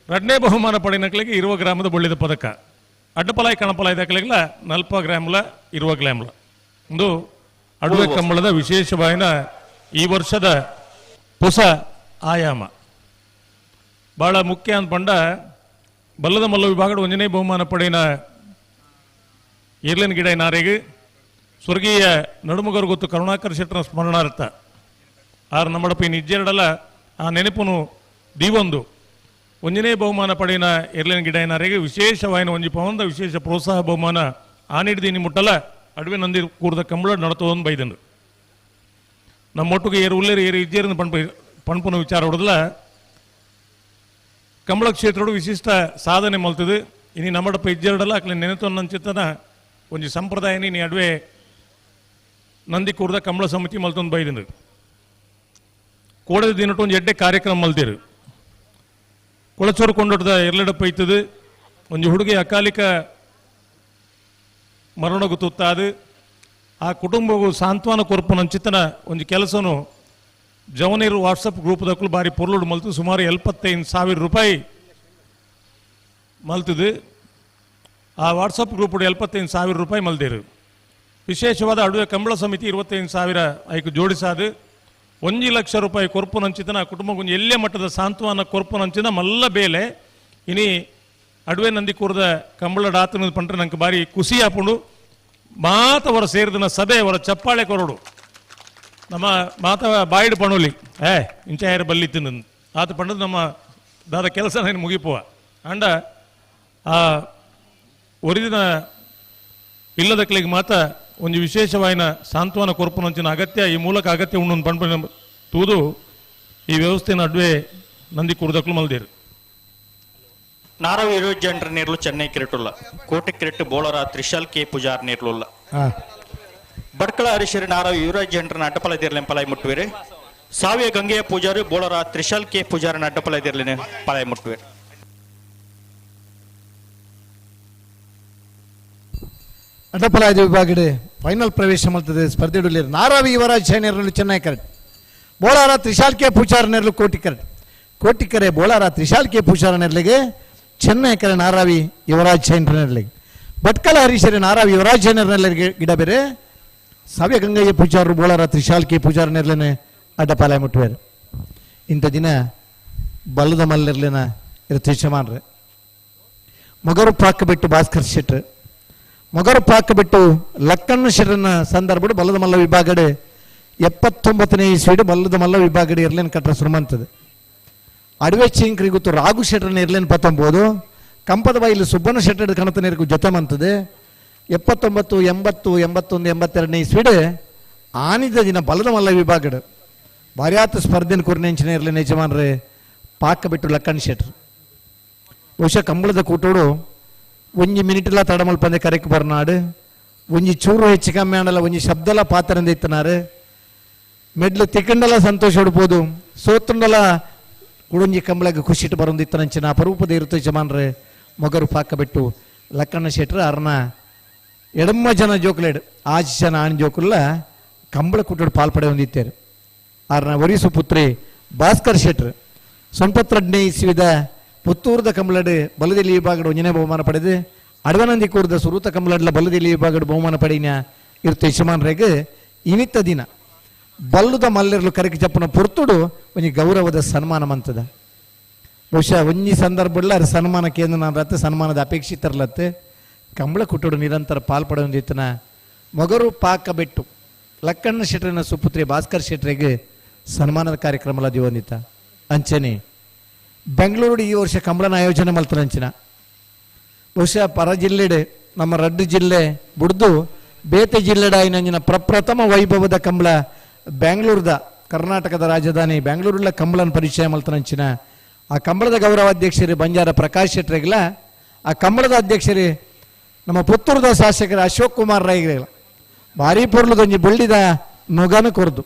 2ನೇ ಬಹುಮಾನ ಪಡೆಯಿನ 20 ಗ್ರಾಮದ ಬೊಳ್ಳಿದ ಪದಕ. ಅಡ್ಡಪಲಾಯಿ ಕಣಪಲಾಯಿ ದಾಖಲೆಗಳ 40 ಗ್ರಾಮಲ 20 ಗ್ರಾಮಲ ಒಂದು ಅಡುವೆ ಕಂಬಳದ ವಿಶೇಷವಾದ ಈ ವರ್ಷದ ಹೊಸ ಆಯಾಮ ಬಹಳ ಮುಖ್ಯ ಅಂದ್ಕೊಂಡ ಬಲ್ಲದ ಮಲ್ಲ ವಿಭಾಗದ 1ನೇ ಬಹುಮಾನ ಪಡೆಯಿನ ಏರ್ಲಿನ ಗಿಡ ನಾರೆಗೆ ಸ್ವರ್ಗೀಯ ನಡುಮಗರು ಗೊತ್ತು ಕರುಣಾಕರ್ ಶೆಟ್ಟರ ಸ್ಮರಣಾರ್ಥ ಆರು ನಮ್ಮಡಪ ನಿಜ್ಜೆರಡಲ್ಲ ಆ ನೆನಪುನು ದೀವೊಂದು 1ನೇ ಬಹುಮಾನ ಪಡೆಯಿನ ಎರಲಿನ ಗಿಡ ಏನಾರೆಗೆ ವಿಶೇಷವಾಯಿನ 1 ಪೌಂದ ವಿಶೇಷ ಪ್ರೋತ್ಸಾಹ ಬಹುಮಾನ ಆನಿಡ್ದೀನಿ ಮುಟ್ಟಲ ಅಡವೆ ನಂದಿ ಕೂರ್ದ ಕಂಬಳ ನಡತೋದೊಂದು ಬೈದನು ನಮ್ಮೊಟ್ಟಿಗೆ ಏರು ಉಲ್ಲೇರು ಏರು ಇಜ್ಜೇರಿನ ಪಣಪುನ ವಿಚಾರ ಹೊಡೆದಲ್ಲ ಕಂಬಳ ಕ್ಷೇತ್ರಡು ವಿಶಿಷ್ಟ ಸಾಧನೆ ಮಲ್ತದು ಇನಿ ನಮ್ಮಡಪ್ಪ ಇಜ್ಜೆರಡಲ್ಲ ಅಕ್ಲೆ ನೆನೆತು ನಂಚಿತ್ತನ ಒಂದು ಸಂಪ್ರದಾಯ ನೀ ಅಡವೆ ನಂದಿ ಕೂರ್ದ ಕಂಬಳ ಸಮಿತಿ ಮಲ್ತೊಂದು ಬೈದನು ಕೋಡದ ದಿನಟ್ಟು ಒಂದು ಎಡ್ಡೆ ಕಾರ್ಯಕ್ರಮ ಮಲ್ತಿರು ಕೊಳಚೂರು ಕೊಂಡೊಡ್ದ ಎರಲೆಡಪ್ಪ ಇತ್ತದು ಒಂದು ಹುಡುಗಿ ಅಕಾಲಿಕ ಮರಣ ಗೊತ್ತಾದು ಆ ಕುಟುಂಬವು ಸಾಂತ್ವನ ಕೊರ್ಪು ನಂಚಿತ್ತನ ಒಂದು ಕೆಲಸನು ಜವನೀರು ವಾಟ್ಸಪ್ ಗ್ರೂಪ್ದಕ್ಕೂ ಬಾರಿ ಪೊರ್ಲುಡು ಮಲ್ತು ಸುಮಾರು 75,000 ರೂಪಾಯಿ ಮಲ್ತದು ಆ ವಾಟ್ಸಪ್ ಗ್ರೂಪ್ 75,000 ರೂಪಾಯಿ ಮಲ್ದಿರು ವಿಶೇಷವಾದ ಅಡುವೆ ಕಂಬಳ ಸಮಿತಿ 25,000 ಐಕು ಜೋಡಿಸಾದು 1 ಲಕ್ಷ ರೂಪಾಯಿ ಕೊರ್ಪು ನಂಚಿತನ ಆ ಕುಟುಂಬ ಒಂದು ಎಲ್ಲೇ ಮಟ್ಟದ ಸಾಂತ್ವನ ಕೊರ್ಪು ನಂಚಿನ ಮಲ್ಲ ಬೇಲೆ ಇನಿ ಅಡುವೆ ನಂದಿ ಕೂರ್ದ ಕಂಬಳ ಡಾತನ ಪಂಟ್ರೆ ನಂಗೆ ಬಾರಿ ಖುಷಿ ಹಾಕೊಂಡು ಮಾತವರ ಸೇರಿದನ ಸಭೆ ಅವರ ಚಪ್ಪಾಳೆ ಕೊರಡು ನಮ್ಮ ಮಾತ ಬಾಯಿಡು ಪಣೋಲಿ ಇಂಚ ಯಾರು ಬಲ್ಲಿತ್ತು ಆತ ಪಂಡದು ನಮ್ಮ ದಾದ ಕೆಲಸ ನಾನು ಮುಗಿಪುವ ಅಂಡ ಆ ಒರಿದಿನ ಇಲ್ಲದಕ್ಲಿಗೆ ಮಾತ ಒಂದು ವಿಶೇಷವಾಯಿನ ಸಾಂತ್ವನ ಕೊರ್ಪು ನಂಚಿನ ಅಗತ್ಯ ಈ ಮೂಲಕ ಅಗತ್ಯ ಉಣ್ಣೊಂದು ಪಂಪ ತೂದು ಈ ವ್ಯವಸ್ಥೆನ ಅಡ್ವೆ ನಂದಿ ಕೂರ್ದಕ್ಲು ಮಲ್ದೇರು ನಾರವ 20 ಜನರ ನೀರ್ಲು ಚೆನ್ನೈ ಕಿರೀಟುಲ್ಲ ಕೋಟೆ ಕಿರೀಟು ಬೋಳರ ತ್ರಿಶಾಲ್ ಕೆ ಪೂಜಾರ್ ನೀರ್ಲುಲ್ಲ ಬಡ್ಕಳ ಹರೀಶರು ನಾರವ 20 ಜನರನ್ನ ಅಡ್ಡಪಲದಿರ್ಲಿ ಪಲಾಯಿ ಮುಟ್ಟುವಿರಿ ಸಾವಿಯ ಗಂಗೆಯ ಪೂಜಾರಿ ಬೋಳರ ತ್ರಿಶಾಲ್ ಕೆ ಪೂಜಾರನ ಅಡ್ಡಪಲದಿರ್ಲಿ ಪಲಾಯಿ ಮುಟ್ಟುವಿರಿ ಅಡ್ಡಪಲಾಯದ ವಿಭಾಗಡೆ ಫೈನಲ್ ಪ್ರವೇಶ ಮಾಡ್ತದೆ ಸ್ಪರ್ಧೆಯಲ್ಲಿ ನಾರಾವಿ ಯುವರಾಜ್ ಶೈನರ್ನಲ್ಲಿ ಚೆನ್ನೈ ಕರೆಕ್ಟ್ ಬೋಳಾರ ತ್ರಿಶಾಲ್ ಕೆ ಪೂಜಾರನೆರ್ಲು ಕೋಟಿ ಕರೆಕ್ಟ್ ಕೋಟಿಕರೆ ಬೋಳಾರ ತ್ರಿಶಾಲ್ ಕೆ ಪೂಜಾರನೆರ್ಲಿಗೆ ಚೆನ್ನೈ ಕರೆ ನಾರಾವಿ ಯುವರಾಜ್ ಶೈನರ್ನೆರ್ಲಿಗೆ ಭಟ್ಕಳ ಹರೀಶರೇ ನಾರಾವಿ ಯುವರಾಜ್ ಶೈನರ್ನೆರ್ಲಿಗೆ ಗಿಡ ಬೇರೆ ಸಾವಿಯ ಗಂಗಯ್ಯ ಪೂಜಾರರು ಬೋಳಾರ ತ್ರಿಶಾಲ್ ಕೆ ಪೂಜಾರನೆರ್ಲೇನೆ ಅಡ್ಡಪಾಲಾಯ ಮುಟ್ಟುವರು ಇಂಥ ದಿನ ಬಲ್ಲದ ಮಲ್ಲಿರ್ಲಿನ ತೀರ್ಚಮಾನ್ರೆ ಮೊಗರು ಪಾಕಬಿಟ್ಟು ಭಾಸ್ಕರ್ ಶೆಟ್ರು ಮೊಗರು ಪಾಕಬಿಟ್ಟು ಲಕ್ಕಣ್ಣ ಶೆಟ್ರನ ಸಂದರ್ಭ ಬಲ್ಲದ ಮಲ್ಲ ವಿಭಾಗಡೆ 79ನೇ ಇಸ್ವಿಡು ಬಲ್ಲದ ಮಲ್ಲ ವಿಭಾಗಡೆ ಇರ್ಲೇನು ಕಟ್ರ ಸುರುಮಂತದೆ ಅಡವೆ ಚಿಂಕ್ರಿ ಗೊತ್ತು ರಾಘು ಶೆಟ್ರನ ಇರ್ಲೇನು ಪತ್ತೊಂಬೋದು ಕಂಪದ ಬಾಯಿಲು ಸುಬ್ಬಣ್ಣ ಶೆಟ್ಟರ್ ಕಣತನಿರ್ಗೂ ಜೊತೆ ಮಂತದೆ 79 80 81 82ನೇ ಇಸ್ವಿಡು ಆನಿದ ದಿನ ಬಲ್ಲದ ಮಲ್ಲ ವಿಭಾಗಡೆ ಭಾರ್ಯಾತ ಸ್ಪರ್ಧೆನ ಕುರ್ನೆಂಚಿನ ಇರ್ಲೇನು ಯಜಮಾನ್ರೆ ಪಾಕಬಿಟ್ಟು ಲಕ್ಕಣ್ಣ ಶೆಟ್ರು ಬಹುಶಃ ಕಂಬಳದ ಕೂಟೋಡು 1 ಮಿನಿಟ್ಲ ತಡಮಲ್ಪಂದೆ ಕರೆಕ್ ಬರ್ನಾಡು 1 ಚೂರು ಹೆಚ್ಚು ಕಮ್ಮಿ ಆಡಲ್ಲ 1 ಶಬ್ದಲ ಪಾತ್ರಂದ ಇತ್ತನಾರು ಮೆಡ್ಲು ತಿಕ್ಕಂಡಲ ಸಂತೋಷ ಹೊಡ್ಬೋದು ಸೋತಂಡಲ ಕುಡುಂಜಿ ಕಂಬಳಗೆ ಖುಷಿಟ್ಟು ಬರೋದಿತ್ತನಂಚಿನ ಅಪರೂಪದ ಇರುತ್ತೆ ಯಜಮಾನ್ರೆ ಮೊಗರು ಪಾಕಬಿಟ್ಟು ಲಕ್ಕಣ್ಣ ಶೆಟ್ರು ಅರ್ನ ಎಡಮ್ಮ ಜನ ಜೋಕುಲೇಡು ಆಚೆ ಜನ ಆಣ್ ಜೋಕುಲ್ಲ ಕಂಬಳ ಕುಟ್ಟೋಡು ಪಾಲ್ಪಡೆ ಹೊಂದಿತ್ತೇರು ಆರ್ನ ಒರಿಸು ಪುತ್ರಿ ಭಾಸ್ಕರ್ ಶೆಟ್ರ್ 92 ಇಸ್ವಿದ ಪುತ್ತೂರದ ಕಂಬಳಡು ಬಲದಲ್ಲಿ ವಿಭಾಗಡು ಒಂಜನೇ ಬಹುಮಾನ ಪಡೆದು ಅಡವನಂದಿ ಕೂರ್ದ ಸುರೂತ ಕಂಬಳಡ್ಲ ಬಲದಲ್ಲಿ ವಿಭಾಗಡು ಬಹುಮಾನ ಪಡೆಯಿನ ಇರುತ್ತೆ ಯಜಮಾನ್ರೆಗೆ ಇನಿತ್ತ ದಿನ ಬಲ್ಲುದ ಮಲ್ಲೆರ್ಲು ಕರೆಗೆ ಚಪ್ಪನ ಪುರ್ತುಡು ಒಂಜಿ ಗೌರವದ ಸನ್ಮಾನ ಮಂತದ ಬಹುಶಃ ಒಂಜಿ ಸಂದರ್ಭಡ್ಲ ಸನ್ಮಾನ ಕೇಂದ್ರ ನಾನು ರತ್ತ ಸನ್ಮಾನದ ಅಪೇಕ್ಷಿತರ್ಲತ್ತೆ ಕಂಬಳ ಕುಟ್ಟೋಡು ನಿರಂತರ ಪಾಲ್ಪಡೊಂದಿತ್ತನ ಮೊಗರು ಪಾಕ ಬೆಟ್ಟು ಲಕ್ಕಣ್ಣ ಶೆಟ್ರನ ಸುಪುತ್ರಿ ಭಾಸ್ಕರ್ ಶೆಟ್ರಿಗೆ ಸನ್ಮಾನದ ಕಾರ್ಯಕ್ರಮ ದಿವಂದಿತ ಅಂಚನೆ ಬೆಂಗಳೂರು ಈ ವರ್ಷ ಕಂಬಳನ ಆಯೋಜನೆ ಮಲ್ತನ ಅಂಚಿನ ಬಹುಶಃ ಪರ ಜಿಲ್ಲೆಡೆ ನಮ್ಮ ರಡ್ಡು ಜಿಲ್ಲೆ ಬುಡ್ದು ಬೇತೆ ಜಿಲ್ಲೆಡ ಐನಂಜಿನ ಪ್ರಪ್ರಥಮ ವೈಭವದ ಕಂಬಳ ಬೆಂಗಳೂರದ ಕರ್ನಾಟಕದ ರಾಜಧಾನಿ ಬೆಂಗಳೂರುള്ള ಕಂಬಳನ ಪರಿಚಯ ಮಲ್ತನಂಚಿನ ಆ ಕಂಬಳದ ಗೌರವಾಧ್ಯಕ್ಷರು ಬಂಜಾರ ಪ್ರಕಾಶ್ ಶೆಟ್ರಿಗಲ ಆ ಕಂಬಳದ ಅಧ್ಯಕ್ಷರು ನಮ್ಮ ಪುತ್ತೂರದ ಶಾಸಕರು ಅಶೋಕ್ ಕುಮಾರ್ ರೈಗಳ ಭಾರಿ ಪೊರ್ಲದೊಂಜಿ ಬುಳ್ಳಿದ ನೊಗನ ಕೊರ್ದು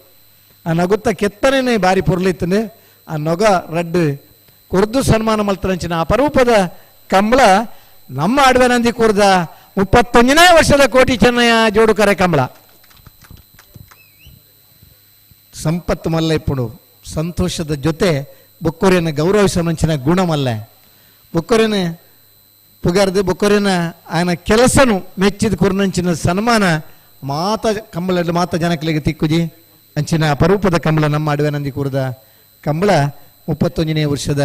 ಆ ನಗುತ್ತ ಕೆತ್ತನೇ ಭಾರಿ ಪೊರ್ಲಿತ್ತಂದು ಆ ನೊಗ ರಡ್ಡು ಕೊರ್ದು ಸನ್ಮಾನ ಮಲ್ತನಂಚಿನ ಅಪರೂಪದ ಕಂಬಳ ನಮ್ಮ ಅಡವೆನಂದಿ ಕೂರ್ದ 31ನೇ ವರ್ಷದ ಕೋಟಿ ಚೆನ್ನಯ್ಯ ಜೋಡುಕರೆ ಕಂಬಳ ಸಂಪತ್ತು ಮಲ್ಲ ಇಪ್ಪುಡು ಸಂತೋಷದ ಜೊತೆ ಬೊಕ್ಕೊರೆಯನ್ನು ಗೌರವಿಸುವಂಚಿನ ಗುಣ ಮಲ್ಲ ಬೊಕ್ಕೊರೆನ ಪುಗಾರ್ದು ಬೊಕ್ಕೊರೆನ ఆయన ಕೆಲಸನು ಮೆಚ್ಚಿದ ಕುರ್ನಂಚಿನ ಸನ್ಮಾನ ಮಾತ ಕಂಬಳ ಮಾತ ಜನಕಲಿಗೆ ತಿಕ್ಕುಜಿ ಅಂಚಿನ ಅಪರೂಪದ ಕಂಬಳ ನಮ್ಮ ಅಡವೆನಂದಿ ಕೂರ್ದ ಕಂಬಳ 31ನೇ ವರ್ಷದ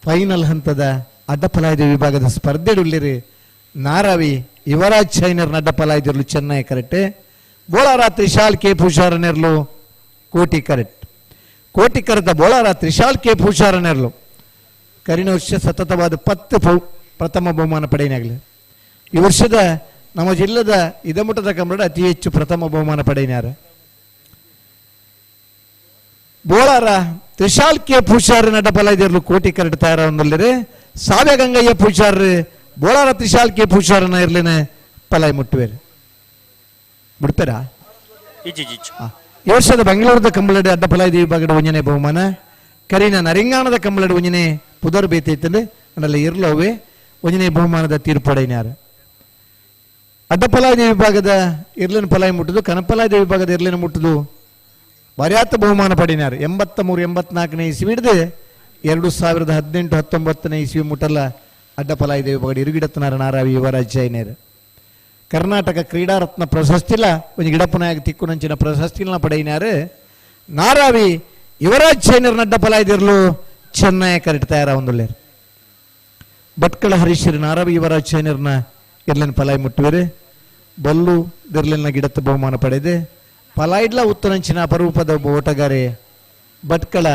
ಫೈನಲ್ ಹಂತದ ಅಡ್ಡಪಲಾಯ್ದ ವಿಭಾಗದ ಸ್ಪರ್ಧೆಡುಳ್ಳಿರಿ ನಾರಾವಿ ಯುವರಾಜ್ ಚೈನರ್ ಅಡ್ಡಪಲಾಯ್ದಿರ್ಲು ಚೆನ್ನೈ ಕರೆಕ್ಟ್ ಬೋಳಾರ ತ್ರಿಶಾಲ್ ಕೆ ಪೂಷಾರನೆರ್ಲು ಕೋಟಿ ಕರೆಕ್ಟ್ ಕೋಟಿ ಕರೆದ ಬೋಳಾರ ತ್ರಿಶಾಲ್ ಕೆ ಪೂಷಾರನೆರ್ಲು ಕರಿನ ವರ್ಷ ಸತತವಾದ 10 ಪ್ರಥಮ ಬಹುಮಾನ ಪಡೆಯನಾಗಲಿ ಈ ವರ್ಷದ ನಮ್ಮ ಜಿಲ್ಲೆದ ಇದಮುಟ್ಟದ ಕಂಬಳ ಅತಿ ಹೆಚ್ಚು ಪ್ರಥಮ ಬಹುಮಾನ ಪಡೆಯನಾರ ಬೋಳಾರ ತ್ರಿಶಾಲ್ ಕೆ ಪೂಷಾರ ಅಡ್ಡಪಲಾಯ್ದಿರ್ಲು ಕೋಟಿ ಕರೆಕ್ಟ್ ತಯಾರವನ್ನಲ್ಲಿರೆ ಸಾವ್ಯ ಗಂಗಯ್ಯ ಪೂಜಾರ್ರು ಬೋಳಾರ ತ್ರಿಶಾಲ್ ಕೆ ಪೂಜಾರನ ಇರ್ಲೇನೆ ಪಲಾಯ್ ಮುಟ್ಟುವೇರು ಬಿಡ್ತಾರಾ ಈ ವರ್ಷದ ಬೆಂಗಳೂರದ ಕಂಬಳಡೆ ಅಡ್ಡಪಲಾಯ್ದ ವಿಭಾಗದ ಒಂಜನೆ ಬಹುಮಾನ ಕರಿನ ನರಿಂಗಾಣದ ಕಂಬಳದ ಒಂಜನೆ ಪುದರ್ ಬೇತೆ ಇತ್ತಂದ್ರೆ ಅದರಲ್ಲಿ ಇರ್ಲವೇ ಒಂಜನೆ ಬಹುಮಾನದ ತೀರ್ಪಡೆಯಾರು ಅಡ್ಡಪಲಾಯ್ದ ವಿಭಾಗದ ಇರ್ಲಿನ ಪಲಾಯ್ ಮುಟ್ಟುದು ಕನಪಲಾಯ್ದ ವಿಭಾಗದ ಇರ್ಲಿನ ಮುಟ್ಟುದು ಬರ್ಯಾತ ಬಹುಮಾನ ಪಡೆಯಾರು 83-84ನೇ ಇಸ್ವಿ ಹಿಡಿದು 2018-19ನೇ ಇಸ್ವಿ ಮುಟ್ಟಲ್ಲ ಅಡ್ಡಪಲಾಯ್ದ ವಿಭಾಗ ಇರುಗಿಡತ್ತನಾರ ನಾರಾವಿ ಯುವರಾಜ್ ಜೈನೇರ್ ಕರ್ನಾಟಕ ಕ್ರೀಡಾರತ್ನ ಪ್ರಶಸ್ತಿಲ ಒಂದು ಗಿಡಪ್ಪನಾಗಿ ತಿಕ್ಕುನಂಚಿನ ಪ್ರಶಸ್ತಿನ ಪಡೆಯಿನಾರು ನಾರಾವಿ ಯುವರಾಜ್ ಜೈನೇರ್ನ ಅಡ್ಡಪಲಾಯ್ದಿರ್ಲು ಚೆನ್ನೈ ಕರೆಕ್ಟ್ ತಯಾರ ಒಂದುಳ್ಳೇರು ಭಟ್ಕಳ ಹರೀಶ್ವರಿ ನಾರಾವಿ ಯುವರಾಜ್ ಜೈನೇರ್ನ ಇರ್ಲಿನ ಪಲಾಯ್ ಮುಟ್ಟುವರು ಬಲ್ಲು ದಿರ್ಲಿನ ಗಿಡತ್ತ ಬಹುಮಾನ ಪಡೆದು ಪಲಾಯ್ಡ್ಲ ಉತ್ತರಂಚಿನ ಅಪರೂಪದ ಒಬ್ಬ ಓಟಗಾರೆ ಭಟ್ಕಳ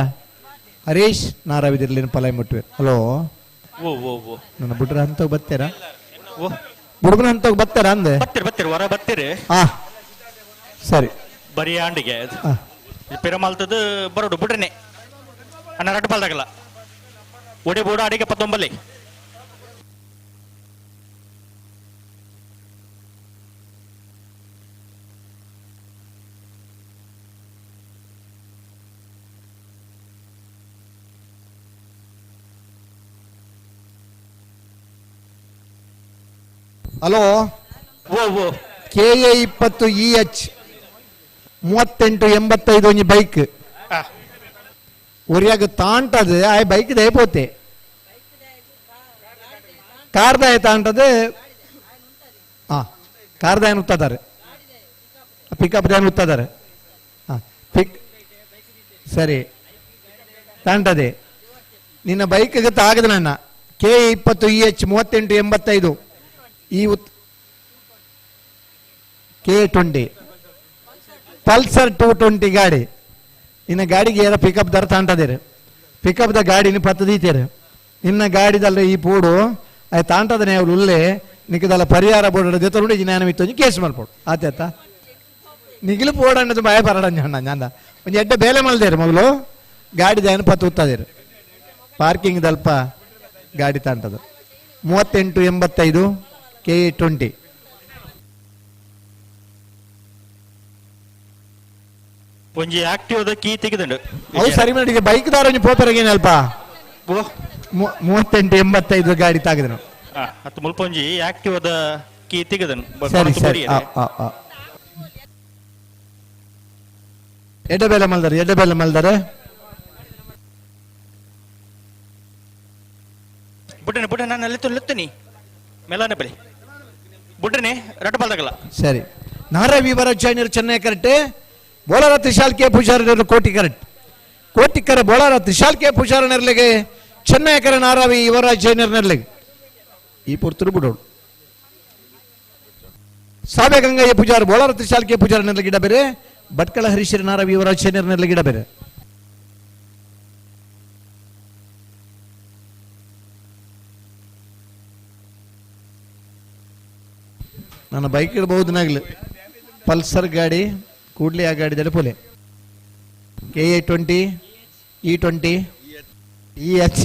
ಹರೀಶ್ ನಾರಾವಿದಿರ್ಲಿನ ಪಲಾಯ್ ಮುಟ್ಟುವೆ ಹಲೋ ನನ್ನ ಬಿಟ್ರ ಅಂತ ಬತ್ತೇರಾ ಬುಡುಗನ ಅಂತ ಬತ್ತಾರ ಅಂದೆ ಬತ್ತೀರಿ ಹೊರ ಬತ್ತೀರಿ ಸರಿ ಬರೀ ಆಂಡಿಗೆ ಪೆರಮಾಲ್ತದ ಬರೋಡು ಬಿಡ್ರೇನೆ ಅನ್ನ ರಟ್ಟು ಪಾಲ್ದಾಗಲ್ಲ ಒಡೆ ಬೋಡ ಅಡಿಗೆ 19 ಹಲೋ KA 20 EH 3885 ಒಂಜಿ ಬೈಕ್ ಒರಿಯಾಗ ತಾಂಟದು ಆ ಬೈಕ್ ದಯಪೋತೆ ಕಾರ್ದಾಯ ತಾಂಟದು ಕಾರ್ದಾಯನ ಉತ್ತದಾರೆ ಪಿಕಪ್ ದಾಯನ ಉತ್ತದಾರೆ ಸರಿ ತಾಂಟದೆ ನಿನ್ನ ಬೈಕ್ಗೆ ಆಗದ ನನ್ನ KA 20 EH 3885 ಈ K20 ಪಲ್ಸರ್ 220 ಗಾಡಿ ಇನ್ನ ಗಾಡಿಗೆ ಏರ ಪಿಕಪ್ ದರ ತಾಂಟದೇರು ಪಿಕಪ್ ದ ಗಾಡಿನ ಪತ್ತದೀತೇರು ಇನ್ನ ಗಾಡಿದಲ್ಲ ಈ ಪೂಡು ಅದು ತಾಂಟದನೆ ಅವ್ರು ಉಲ್ಲೆ ನಿಕ್ಕದಲ್ಲ ಪರಿಹಾರ ಬೋರ್ಡ್ ಜೊತೆ ಜ್ಞಾನವಿತ್ತು ಕೇಸ್ ಮಾಡ್ಬೋದು ಆತ ನಿಗಿಲು ಪೋಡ ಅನ್ನೋದು ಭಯ ಪರಡ ಅಂದ ಒಂದು ಎಡ್ಡೆ ಬೇಲೆ ಮಲ್ದೇರು ಮಗಳು ಗಾಡಿ ದಯನ ಪತ್ತು ಉತ್ತದೇರು ಪಾರ್ಕಿಂಗ್ ದಲ್ಪ ಗಾಡಿ ತಾಂಟದು 3885 KA20 ಒಂಜಿ ಆಕ್ಟಿವ್ ಕೀ ತೆಗೆದುಂಡು ಅವು ಸರಿ ಮಾಡಿ ಬೈಕ್ ದಾರ ಪೋಪರಗೇನೆ ಅಲ್ಪ 3885 ಗಾಡಿ ತಾಗಿದ್ರು ಹತ್ತು ಮುಲ್ಪ ಒಂಜಿ ಆಕ್ಟಿವ್ ಕೀ ತೆಗೆದನು ಸರಿ ಸರಿ ಎಡ್ಡೆ ಬೇಲೆ ಮಲ್ದಾರೆ ಬುಡ್ಡನೆ ನಾನು ಲೆತ್ತನಿ ಮೇಲಾನೆ ಬಲಿ ಬುಡ್ಡನೆ ರಡ್ಡ ಬಾಲ್ದಾಗಲ್ಲ ಸರಿ ನಾರಾವಿ ವೀರರಾಜೇಂದ್ರ ಚೆನ್ನೈ ಕರೆಕ್ಟ್ ಬೋಳಾರ ತ್ರಿಶಾಲ್ ಕೆ ಪೂಜಾರಿ ಕೋಟಿ ಕರೆ ಬೋಳಾರ ತ್ರಿಶಾಲ್ ಕೆ ಪೂಜಾರ ನೆರಳಿಗೆ ಚೆನ್ನೈ ಕರೆ ನಾರಾವಿ ಯುವರಾಜೇಂದ್ರ ನೆರಳಿಗೆ ಈ ಪುರ್ತರು ಬಿಡೋಳು ಸಾಬೆ ಗಂಗಯ್ಯ ಪೂಜಾರಿ ಬೋಳಾರ ತ್ರಿಶಾಲ್ ಕೆ ಪೂಜಾರ ನೆರಳಿಗೆ ಗಿಡ ಬೇರೆ ಭಟ್ಕಳ ಹರೀಶ್ವರಿ ನಾರಾವಿ ಯುವರಾಜೇಂದ್ರ ನೆರಳಿಗೆ ಗಿಡ ಬೇರೆ ನನ್ನ ಬೈಕ್ ಇಡಬಹುದು ನಾಗ್ಲಿ ಪಲ್ಸರ್ ಗಾಡಿ ಕೂಡ್ಲಿ ಆ ಗಾಡಿ ಪೋಲೆ KA20 E20 EH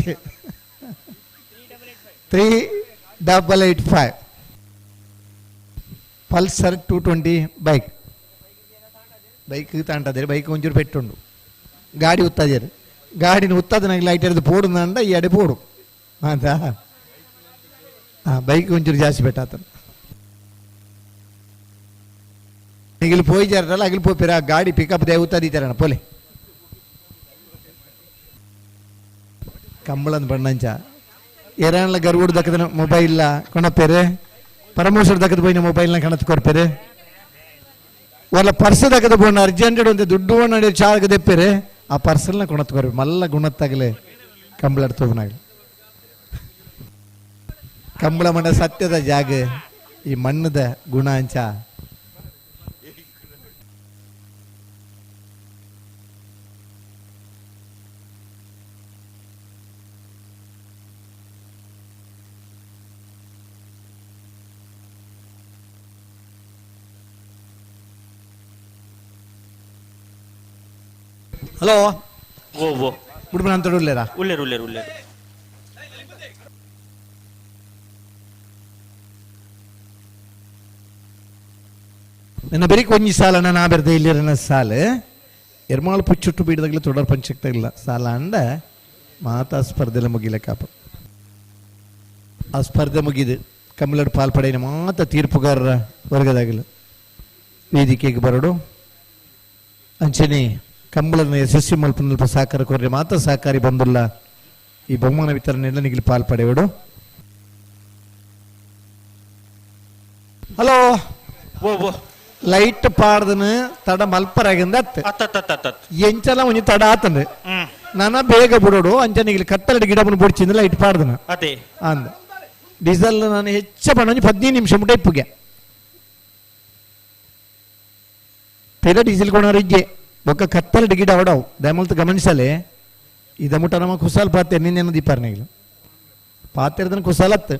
3885 Pulsar 220 bike ತಾಂಟದೇ ಬೈಕ್ ಒಂಚೂರು ಪೆಟ್ಟುಂಡು ಗಾಡಿ ಉತ್ತದೇರು ಗಾಡಿನ ಉತ್ತದ ನಂಗೆ ಲೈಟ್ ಎರೆದು ಪೋಡುಂದಂಡ ಈ ಅಡೆ ಪೋಡು ಅಂತ ಬೈಕ್ ಒಂಚೂರು ಜಾಸ್ತಿ ಪೆಟ್ಟಾತ ನಿಗಿಲ್ ಪೋಯ್ತಾರಲ್ಲ ಅಗಿಲ್ ಪೋಪಿರ ಗಾಡಿ ಪಿಕಪ್ ದೇವತಾರ ಪೋಲೆ ಕಂಬಳದ ಬಣ್ಣಂಚ ಎರಾನ್ಲ ಗರ್ವುಡ್ ದಕ್ಕದ ಮೊಬೈಲ್ ಕೊಣಪೇರೆ ಪರಮೇಶ್ವರ್ ದಕ್ಕದ ಪೋಯಿನ ಮೊಬೈಲ್ನ ಕಣತ್ ಕೊರ್ಪೇರೆ వాళ్ళ ಪರ್ಸ್ ದಕ್ಕದ ಬೋಣ ಅರ್ಜೆಂಟೆಡ್ ಒಂದು ದುಡ್ಡು ನಡಿ ಚಾರ್ಗ ದೆಪ್ಪೇರೆ ಆ ಪರ್ಸಲ್ನ ಕೊಣತ್ ಕೊರ್ಪೆ ಮಲ್ಲ ಗುಣತ್ತಾಗಲೇ ಕಂಬಳಡ್ತೋನಾಗಲಿ ಕಂಬಳ ಮಣ್ಣ ಸತ್ಯದ ಜಾಗ ಈ ಮಣ್ಣದ ಗುಣ ಅಂಚ ಹಲೋ ಓ ಬಿಡ್ಬಿಡ ಅಂತ ಉಳ್ಳೇರಾ ಉಳ್ಳೇರು ನನ್ನ ಬರೀ ಕೊಂಚ ಸಾಲ ನಾ ಬೆರೆದ ಇಲ್ಲಿರನ ಸಾಲ ಎರ್ಮಾಳು ಪುಚ್ಚುಟ್ಟು ಬೀಡದಾಗಲೇ ತೊಡರ್ ಪಂಚಾಗ್ತಾಗಿಲ್ಲ ಸಾಲ ಅಂಡ ಮಾತಾ ಸ್ಪರ್ಧೆಲ್ಲ ಮುಗಿಲ ಕಾಪ ಆ ಸ್ಪರ್ಧೆ ಮುಗಿದು ಕಮಲಡ್ ಪಾಲ್ಪಡೆಯ ಮಾತ ತೀರ್ಪುಗಾರರ ವರ್ಗದಾಗಲು ವೇದಿಕೆಗೆ ಬರಡು ಅಂಚನೆ ಕಂಬಳನ ಯಶಸ್ವಿ ಮಲ್ಪನಲ್ಪ ಸಹಕಾರ ಕೋರಿ ಮಾತ್ರ ಸಹಕಾರಿ ಬಂದುಲ್ಲ ಈ ಬಹುಮಾನ ವಿತರಣೆಯಲ್ಲ ನಿಗಿಲಿ ಪಾಲ್ಪಡೆಯೋಡು ಹಲೋ ಓ ಲೈಟ್ ಪಾಡ್ದನ ತಡ ಮಲ್ಪರಾಗಿಂದ ಎಂಚಲ ಒಂಜಿ ತಡ ಆತಂದ್ರೆ ನಾನ ಬೇಗ ಬಿಡೋಡು ಅಂಚನಿಗೆ ಕತ್ತಲಡಿ ಗಿಡವನ್ನು ಬುಡ್ಚಿಂದ ಲೈಟ್ ಪಾಡ್ದನ ಅದೇ ಅಂದ ಡೀಸೆಲ್ ನಾನು ಹೆಚ್ಚ ಪಣ 15 ನಿಮಿಷ ಮುಟ್ಟ ಇಪ್ಪುಗೆ ಪೆರ ಡೀಸೆಲ್ ಕೊಣರಿಜ್ಜೆ ఒక కత్తల టికెట్ అవడం దయమలతో గమనించాలి ఇదముట నమ్మ కుసాలు పాతే నిన్న దీపారు పాతిరದನ್ನು ಕುಸಾಲತ್ತು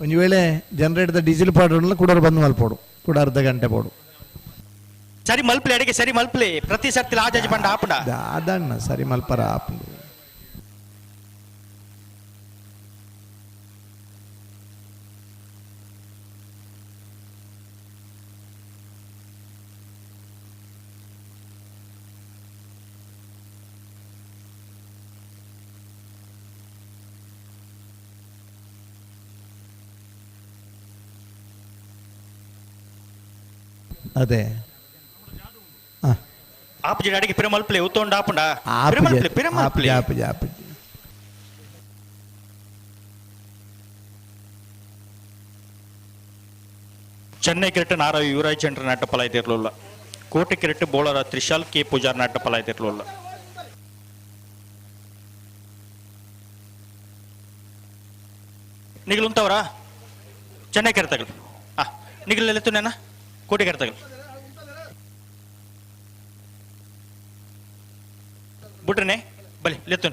ಒಂದು ವೇಳೆ ಜನರೇಟರ್ ಡೀಸೆಲ್ ಪಾಡ್ರಲ್ಲ ಕೂಡ ಬಂದು ಮಲ್ಪೋಡು ಕೂಡ ಅರ್ಧ ಗಂಟೆ ಪೋಡು ಸರಿ ಮಲ್ಪಲೆ ಅಡಿಗೆ ಸರಿ ಮಲ್ಪಲೆ ಪ್ರತಿ ಸರ್ತಿ ಆಜಾಜಿ ಬಂಡ ಆಪುಡ ಅದನ್ನ ಸರಿ ಮಲ್ಪರ ಆಪುಂಡು ಅದೇ ಆಪ್ ಜಡಿ ಅಡಿಗೆ ಪಿರಮಲ್ಪಲೆ ಉತ್ತೊಂಡ ಆಪುಂಡ ಪಿರಮಲ್ಪಲೆ ಚೆನ್ನೈ ಕಿರಟ್ ನಾರಾವಿ ಯುವರಾಜೇಂದ್ರ ನಾಟ ಪಲಾಯ್ತಿರ್ಲಿಲ್ಲ ಕೋಟೆ ಕಿರಟ್ ಬೋಳರ ತ್ರಿಶಾಲ್ ಕೆ ಪೂಜಾರ್ ನಾಟ ಪಲಾಯ್ತಿರ್ಲಿಲ್ಲ ನಿಗಲುಂತವರ ಚೆನ್ನೈ ಕೆರೆತಗಲ್ ನಿಗಲೆತ್ತು ನೇನ ಕೋಟೆ ಕೆರೆತಗಲ್ ಬಿಟ್ರನೆ ಬಲಿ ಲೆತ್ತು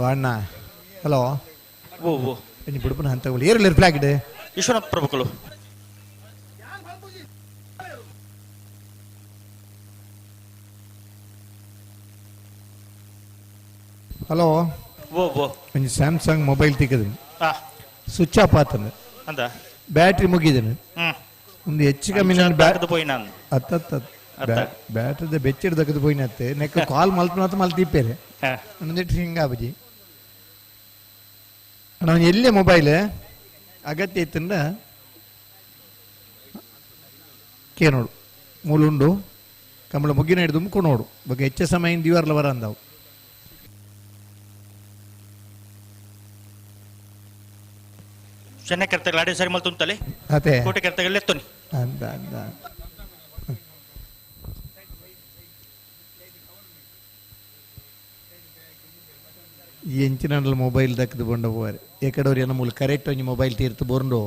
ಅಣ್ಣ ಹಲೋ ಓ ಬಿಡ್ಬನ ಅಂತ ಏರಿಲ್ಲ ಫ್ಲಾಗ್ ಇಡೆ ವಿಶ್ವನಾಥ್ ಪ್ರಭುಗಳು ಹಲೋ ಓ ಒಂದು ಸ್ಯಾಮ್ಸಂಗ್ ಮೊಬೈಲ್ ತಿಕ್ಕದು ಸ್ವಿಚ್ ಆಫ್ ಆತನು ಅಂದ ಬ್ಯಾಟ್ರಿ ಮುಗಿದನು ಹ್ಮ್ ಒಂದು ಹೆಚ್ಚು ಕಮ್ಮಿ ನನ್ನ ಬ್ಯಾಗ್ದು ಪೋಯಿ ನಾನು ಬ್ಯಾಟ್ರಿದ ಬೆಚ್ಚಿಡ್ ದಕ್ಕದು ಪೋಯಿನತ್ತೆ ನೆಕ್ಕ ಕಾಲ್ ಮಲ್ಪನ ಮಲ್ತಿಪ್ಪೇರೆ ಹಾ. ಅನ್ನೊಂದಿಟ್ಟು ಹಿಂಗಾಬುಜಿ ಅಣ್ಣ ಎಲ್ಲೇ ಮೊಬೈಲ್ ಅಗತ್ಯ ಇತ್ತಂದ ಕೇನೋಡು ಮೂಲುಂಡು ಕಮಲ ಮುಗ್ಗಿನ ಹಿಡಿದು ಮುಕ್ಕೊಂಡು ನೋಡು ಬಗ್ಗೆ ಹೆಚ್ಚು ಸಮಯ ದಿವಾರ್ಲ ಬರ ಅಂದವು ಚೆನ್ನೈ ಕೆರ್ತಾಗ ಲಾಡಿ ಸರಿ ಮಲ್ ತುಂತಲೆ ಅದೇ ಕೋಟೆ ಕೆರ್ತಾಗ ಎತ್ತೋನಿ ಅಂದ ಅಂದ ಈ ಎಂಚಿನಲ್ಲಿ ಮೊಬೈಲ್ ದಕ್ಕದು ಬಂಡ ಹೋವಾರೆ ಏಕಡವ್ರು ಏನ ಮೂಲ ಕರೆಕ್ಟ್ ಒಂಜಿ ಮೊಬೈಲ್ ತೀರ್ತು ಬೋರ್ಂಡು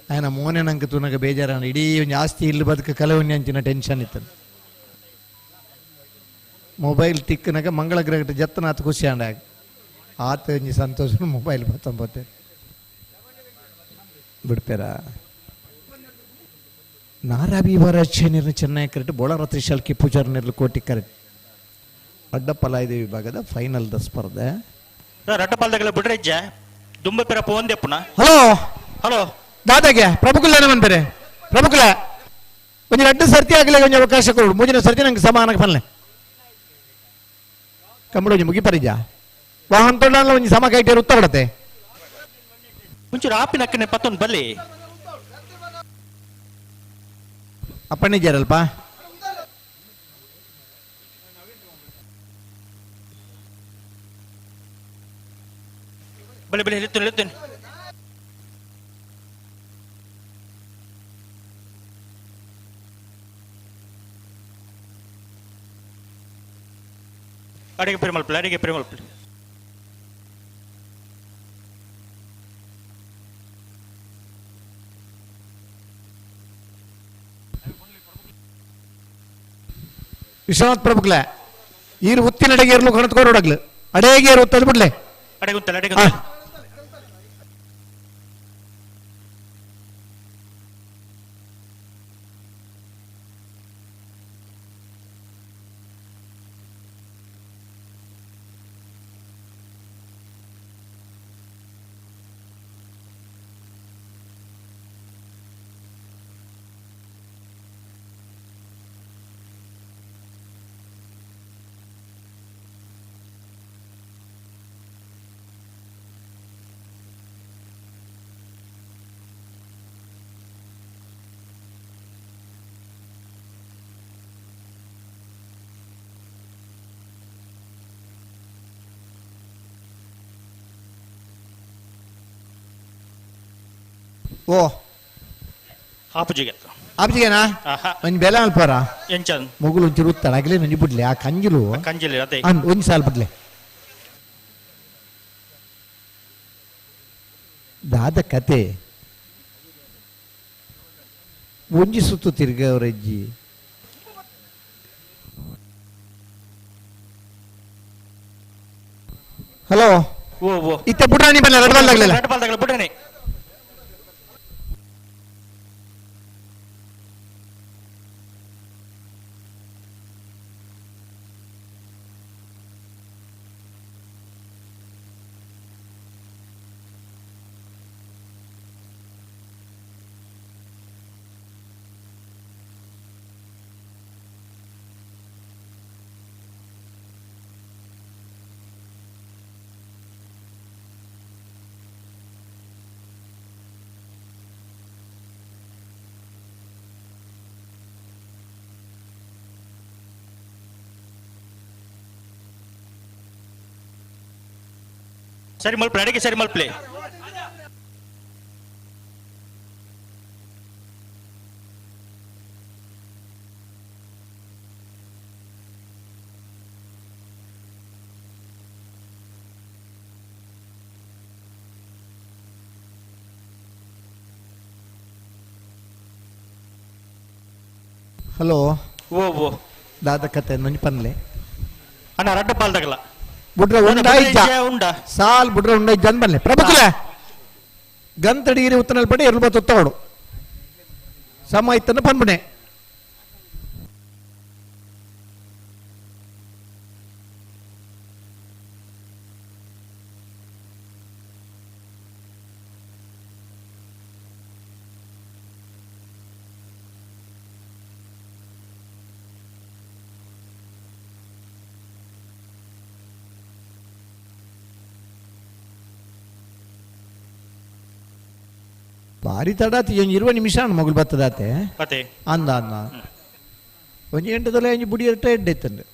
ఆయన మోనేనంక తునక బేజారాను ఇడీ ఆస్తి ఇల్లు బతుక కలవని అంచిన టెన్షన్ ఇతను ಮೊಬೈಲ್ ತಿಕ್ಕನಾಗ ಮಂಗಳ ಗ್ರಹ ಜತ್ತನ ಆತ ಖುಷಿ ಆಂಡಾಗ ಆತ ಒಂಜಿ ಸಂತೋಷ ಮೊಬೈಲ್ ಬತ್ತಂಬತ್ತೆ ಬಿಡ್ಪೇರ ನಾರಾಬಿ ವರಚೇನಿರ್ನ ಚೆನ್ನೈ ಕರೆಕ್ಟ್ ಬೋಳರ ತ್ರಿಶಾಲ್ ಕಿಪ್ಪುಚಾರ ನಿರ್ಲು ಕೋಟಿ ಕರೆಕ್ಟ್ ಅಡ್ಡಪಲಾಯ್ದ ವಿಭಾಗದ ಫೈನಲ್ ದ ಸ್ಪರ್ಧೆ ರಡ್ಡಪಾಲ್ದಾಗಲ ಬಿಡ್ರೆ ಇಜ್ಜ ದುಂಬ ಪೆರ ಪೋಂದೆಪ್ಪುನ ಹಲೋ ಹಲೋ ದಾದಾಗೆ ಪ್ರಭುಕುಲ ಏನ ಪ್ರಭುಕುಲ ಒಂಜಿ ರಡ್ಡು ಸರ್ತಿ ಆಗಲೇ ಒಂಜಿ ಅವಕಾಶ ಕೊಡು ಮುಂಜಿನ ಸರ್ತಿ ನಂಗೆ ಸಮಾನಕ್ಕೆ ಬನ್ಲೆ ಕಮ್ಮಡು ಒಂಜಿ ಮುಗಿಪರಿಜ ವಾಹನ ತೊಂಡಲ್ಲ ಒಂಜಿ ಸಮ ಕೈಟೇರು ಉತ್ತರಡತೆ ಮುಂಚೂರು ಆಪಿನಕ್ಕನೆ ಪತ್ತೊಂದು ಬಲ್ಲಿ ಅಪ್ಪಣ್ಣಿಜ್ಜಾರಲ್ಪ ಬಲಿ ಬಲಿ ಎತ್ತುತ್ತೇನೆ ಅಡಿಗೆ ಪೆರುಮಲ್ಪಲೆ ಅಡಿಗೆ ಪೆರುಮಲ್ಪಲೆ ವಿಶ್ವನಾಥ್ ಪ್ರಭುಕ್ಲ ಈರು ಉತ್ತಿನ ಅಡೆಗೇರ್ಲು ಕಣತ್ಕೋಡೋಡಗ್ಲು ಅಡೇಗೇರು ಉತ್ತದ ಬಿಡ್ಲೆ ಅಡಿಗೆ ಉತ್ತಲೆ ಅಡಿಗೆ ಓ ಆಪುಜಿಗೆ ಆಪ್ಜಿಗೆನಾ ಆಹಾ ಒಂಜಿ ಬೆಲೆ ಅಲ್ಪಾರ ಎಂಚಂದ್ ಮುಗುಲು ಒಂಚೂರು ರುತ್ತಾಳ ಅಗಲೇ ನಂಜಿ ಬಿಡ್ಲೆ ಆ ಕಂಜಿಲು ಕಂಜಿಲಿ ಅದೇ ಒಂಜಿ ಸಾಲ್ ಬಿಡ್ಲೆ ದಾದ ಕತೆ ಒಂಜಿ ಸುತ್ತು ತಿರ್ಗವ್ರಜ್ಜಿ ಹಲೋ ಓ ಓ ಇತ್ತ ಬುಡ್ರಾಣಿ ಬಲ್ಲ ರಡ್ಬಲ್ದಾಗ್ಲಿಲ್ಲ ರಡ್ಡಪಾಲ್ದಾಗಲ ಬಿಡ್ರೇನೆ ಸರಿ ಮಲ್ಪಲೆ ಅಡಿಗೆ ಸರಿ ಮಲ್ಪಲೆ ಹಲೋ ಓ ಓ ದಾದ ಕತೆ ನೊಂಜಿ ಪನ್ಲೆ ಅಣ್ಣ ರಡ್ಡಪಾಲ್ದಾಗಲ ಬುಡ್ರ ಉಂಡ ಇಜ್ಜ ಉಂಡ ಸಾಲ್ ಬುಡ್ರ ಉಂಡ ಇಜ್ಜ ಅಂದ್ ಬನ್ಲೆ ಪ್ರಭುಕುಲ ಗಂತಡಿಗಿರಿ ಉತ್ತನಲ್ ಪಡಿ ಎರಡು ಬತ್ತು ಉತ್ತವಡು ಸಮ ಇತ್ತನ್ನು ಪನ್ಬನೆ ಭಾರಿ ತಡಾತಿ ಒಂಜಿ 20 ನಿಮಿಷ ಮಗಳು ಬರ್ತದಾತೆ ಮತ್ತೆ ಅಂದ ಅಂದ ಒಂಜಿ ಗಂಟೆದಲ್ಲ ಒಂಜಿ ಬುಡಿ ಇರಟ್ಟ ಎಡ್ಡೆತ್ತಂಡು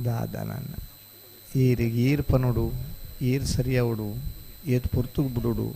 ದಾದ ನನ್ನ ಈರಿಗೆ ಈರ್ ಪನೋಡು ಈರ್ ಸರಿಯಾವಡು ಏತ್ ಪುರ್ತುಗ್ ಬಿಡೋಡು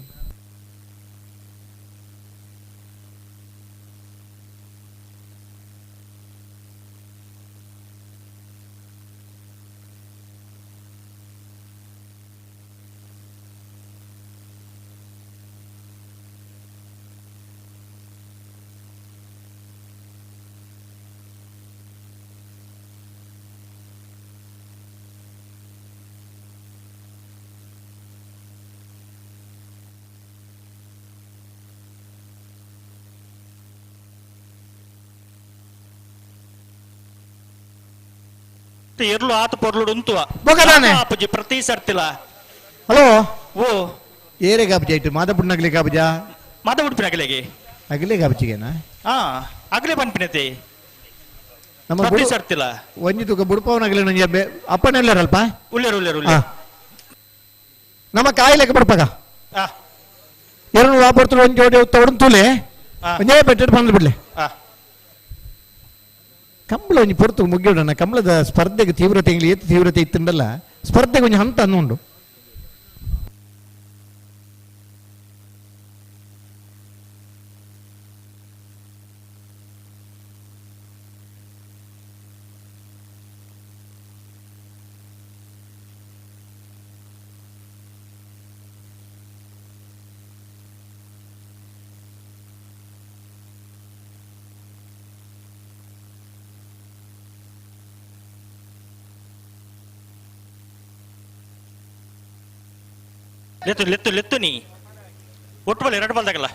ఎర్లు ఆత పొర్లుడు ఉంతువ బొగదానే అప్పజి ప్రతి సర్తిల ಹಲೋ ಓ ಏರೆ ಗಾಬಜಿ ಆಯ್ತು ಮಾದಪುಡ್ ನಗಲಿ ಗಾಬಜ ಮಾತಾಡ್ಬಿಡ್ತೀನಿ ಅಗಲೆಗೆ ಅಗಲೇ ಗಾಬಜಿಗೆನಾ ಹಾ ಅಗಲೆ ಪನ್ಪಿನತೆ ನಮ್ಮ ಪ್ರತಿ ಸರ್ತಿಲ ಒಂಜಿ ತೂಕ ಬುಡ್ಪವನ ಅಗಲೇ ನಂಗೆ ಅಪ್ಪನೆಲ್ಲರಲ್ಪ ಉಳ್ಳೇರು ಉಳ್ಳೇರು ಉಳ್ಳೇ ನಮ್ಮ ಕಾಯಿಲೆಗೆ ಬಡ್ಪಗ ಎರಡು ವಾಪರ್ತರು ಒಂದು ಜೋಡಿ ತೋಡು ತೂಲೆ ಒಂದೇ ಪೆಟ್ಟು ಬಂದು ಬಿಡ್ಲೆ ಕಂಬಳ ಒಂಜಿ ಪೊರ್ತು ಮುಗಿಯೋಡಣ ಕಂಬಳದ ಸ್ಪರ್ಧೆಗೆ ತೀವ್ರತೆ ಏತು ತೀವ್ರತೆ ಇತ್ತಂಡಲ್ಲ ಸ್ಪರ್ಧೆಗೆ ಒಂಜಿ ಹಂತ ಅನ್ನುಂಡು ಲೆತ್ತು ಲೆತ್ತು ಲೆತ್ತು ನೀ ಒಟ್ಟು ಬಲ್ಲ 2 ಬಾಲ್ ತಗಲ್ಲ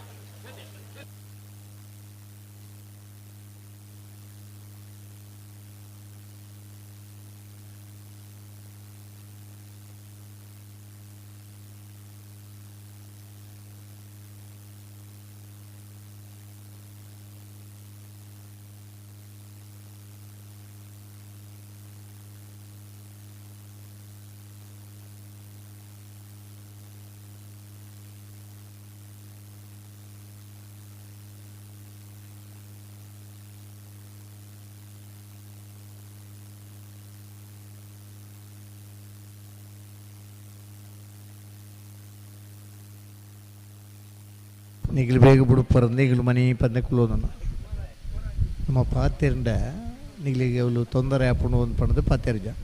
நீங்களும் வேக பிடிப்பார் நீங்களும் மணி பந்தக்குள்ளோதணும் நம்ம பார்த்திருந்த நீங்களுக்கு எவ்வளோ தொந்தரை அப்படின்னு வந்து பண்ணது பார்த்திருச்சா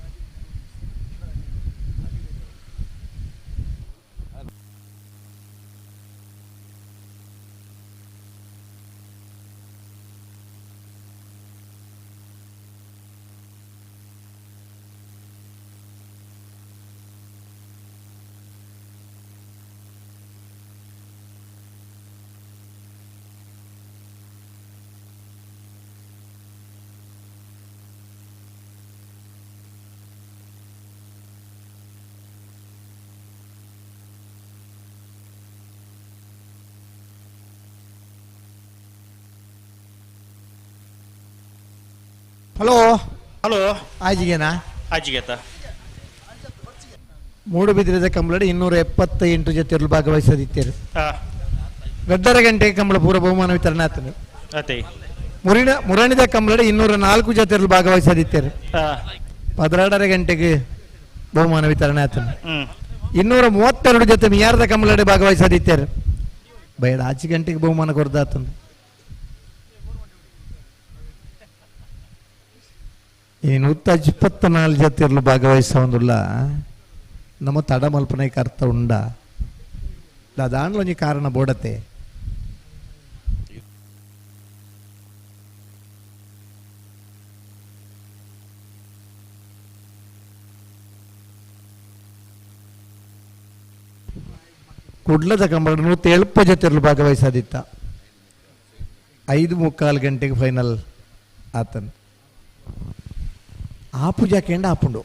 ಹಲೋ ಹಲೋ ಆಜಿಗೆನಾ ಆಜಿಗೆತ ಮೂಡುಬಿದಿರೆದ ಕಂಬಳಡಿ 278 ಜೊತೆಯಲ್ಲಿ ಭಾಗವಹಿಸದಿತ್ತೇರು 2:30 ಗಂಟೆಗೆ ಕಂಬಳ ಪೂರ ಬಹುಮಾನ ವಿತರಣೆ ಆಗ್ತದೆ ಅದೇ ಮುರಣಿದ ಕಂಬಳಡಿ 204 ಜೊತೆಯಲ್ಲಿ ಭಾಗವಹಿಸದಿತ್ತೇರು 12:30 ಗಂಟೆಗೆ ಬಹುಮಾನ ವಿತರಣೆ ಆಗ್ತದೆ 232 ಜೊತೆ ಮಿಯಾರದ ಕಂಬಳಡಿ ಭಾಗವಹಿಸದಿತ್ತೇರು ಬೇಡ ಆಚೆ ಗಂಟೆಗೆ ಬಹುಮಾನ ಕೊಡ್ದಾತಂದು ಈ 124 ಜೊತೆಯಲ್ಲಿ ಭಾಗವಹಿಸೋದಿಲ್ಲ ನಮ್ಮ ತಡ ಮಲ್ಪನೆಗೆ ಅರ್ಥ ಉಂಡ ದಾಂಡ್ಲೊಂಜಿ ಕಾರಣ ಬೋಡತೆ ಕುಡ್ಲದ ಕಂಬಳ 170 ಜೊತೆಯಲ್ಲಿ ಭಾಗವಹಿಸದಿತ್ತ 5:45 ಗಂಟೆಗೆ ಫೈನಲ್ ಆತನ್ ಆ ಪೂಜಾ ಕೇಂದ್ರ ಆಪುಂಡು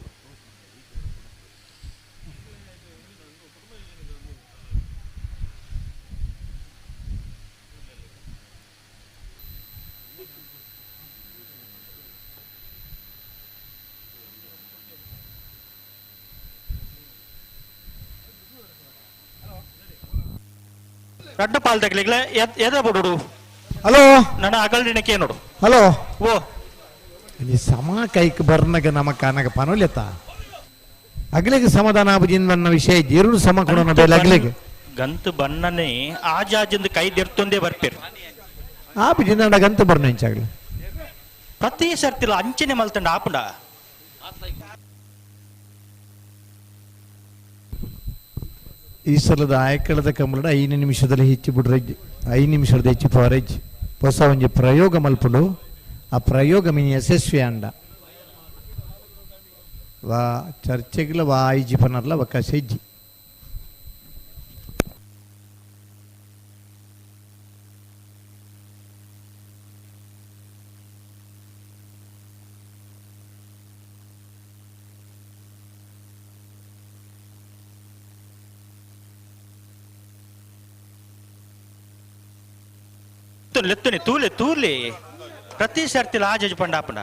ರಡ್ಡ ಪಾಲ್ ತಗ್ಲಿಗ್ಲೆ ಎದ ಬಿಡು ಹಲೋ ನನ್ನ ಅಗಲ್ಡಿನಕ್ಕೆ ನೋಡು ಹಲೋ ಓ ಈ ಸಮ ಕೈಕ್ ಬರ್ನಗ ನಮ ಕಾನಗ ಪನೋಲ್ಯತ ಅಗ್ಲಿಗೆ ಸಮಾಧಾನ ಆಬುಜಿಂದ ವಿಷಯ ಎರಡು ಸಮ ಕೊಡೋಣ ಬೇಲೆ ಅಗ್ಲಿಗೆ ಗಂತು ಬಣ್ಣನೆ ಆಜಾಜಿಂದ ಕೈದೆರ್ತೊಂದೇ ಬರ್ಪೇರು ಆಬುಜಿಂದ ಗಂತು ಬರ್ನ ಇಂಚಾಗ್ಲಿ ಪ್ರತಿ ಸರ್ತಿಲ್ಲ ಅಂಚನೆ ಮಲ್ತಂಡ ಆಪುಂಡ ಈ ಸಲದ ಆಯ್ಕಳದ ಕಮಲಡ 5 ನಿಮಿಷದಲ್ಲಿ ಹೆಚ್ಚಿ ಬಿಡ್ರಜ್ಜಿ 5 ನಿಮಿಷದ ಹೆಚ್ಚಿ ಫಾರೆಜ್ ಹೊಸ ಒಂಜಿ ಪ್ರಯೋಗ ಮಲ್ಪುಡು ಆ ಪ್ರಯೋಗ ಮಿನಿ ಯಶಸ್ವಿ ಅಂಡ ವಾ ಚರ್ಚೆಗಳ ವಾ ಐಜಿ ಪನರ್ಲ ಅವಕಾಶ ಇಜ್ಜಿ ಲೆತ್ತನೆ ತೂಲೆ ತೂಲೆ ಪ್ರತಿ ಸರ್ತಿಲ್ಲ ಆಜಾಜ್ ಪಂಡ ಆಪುಂಡ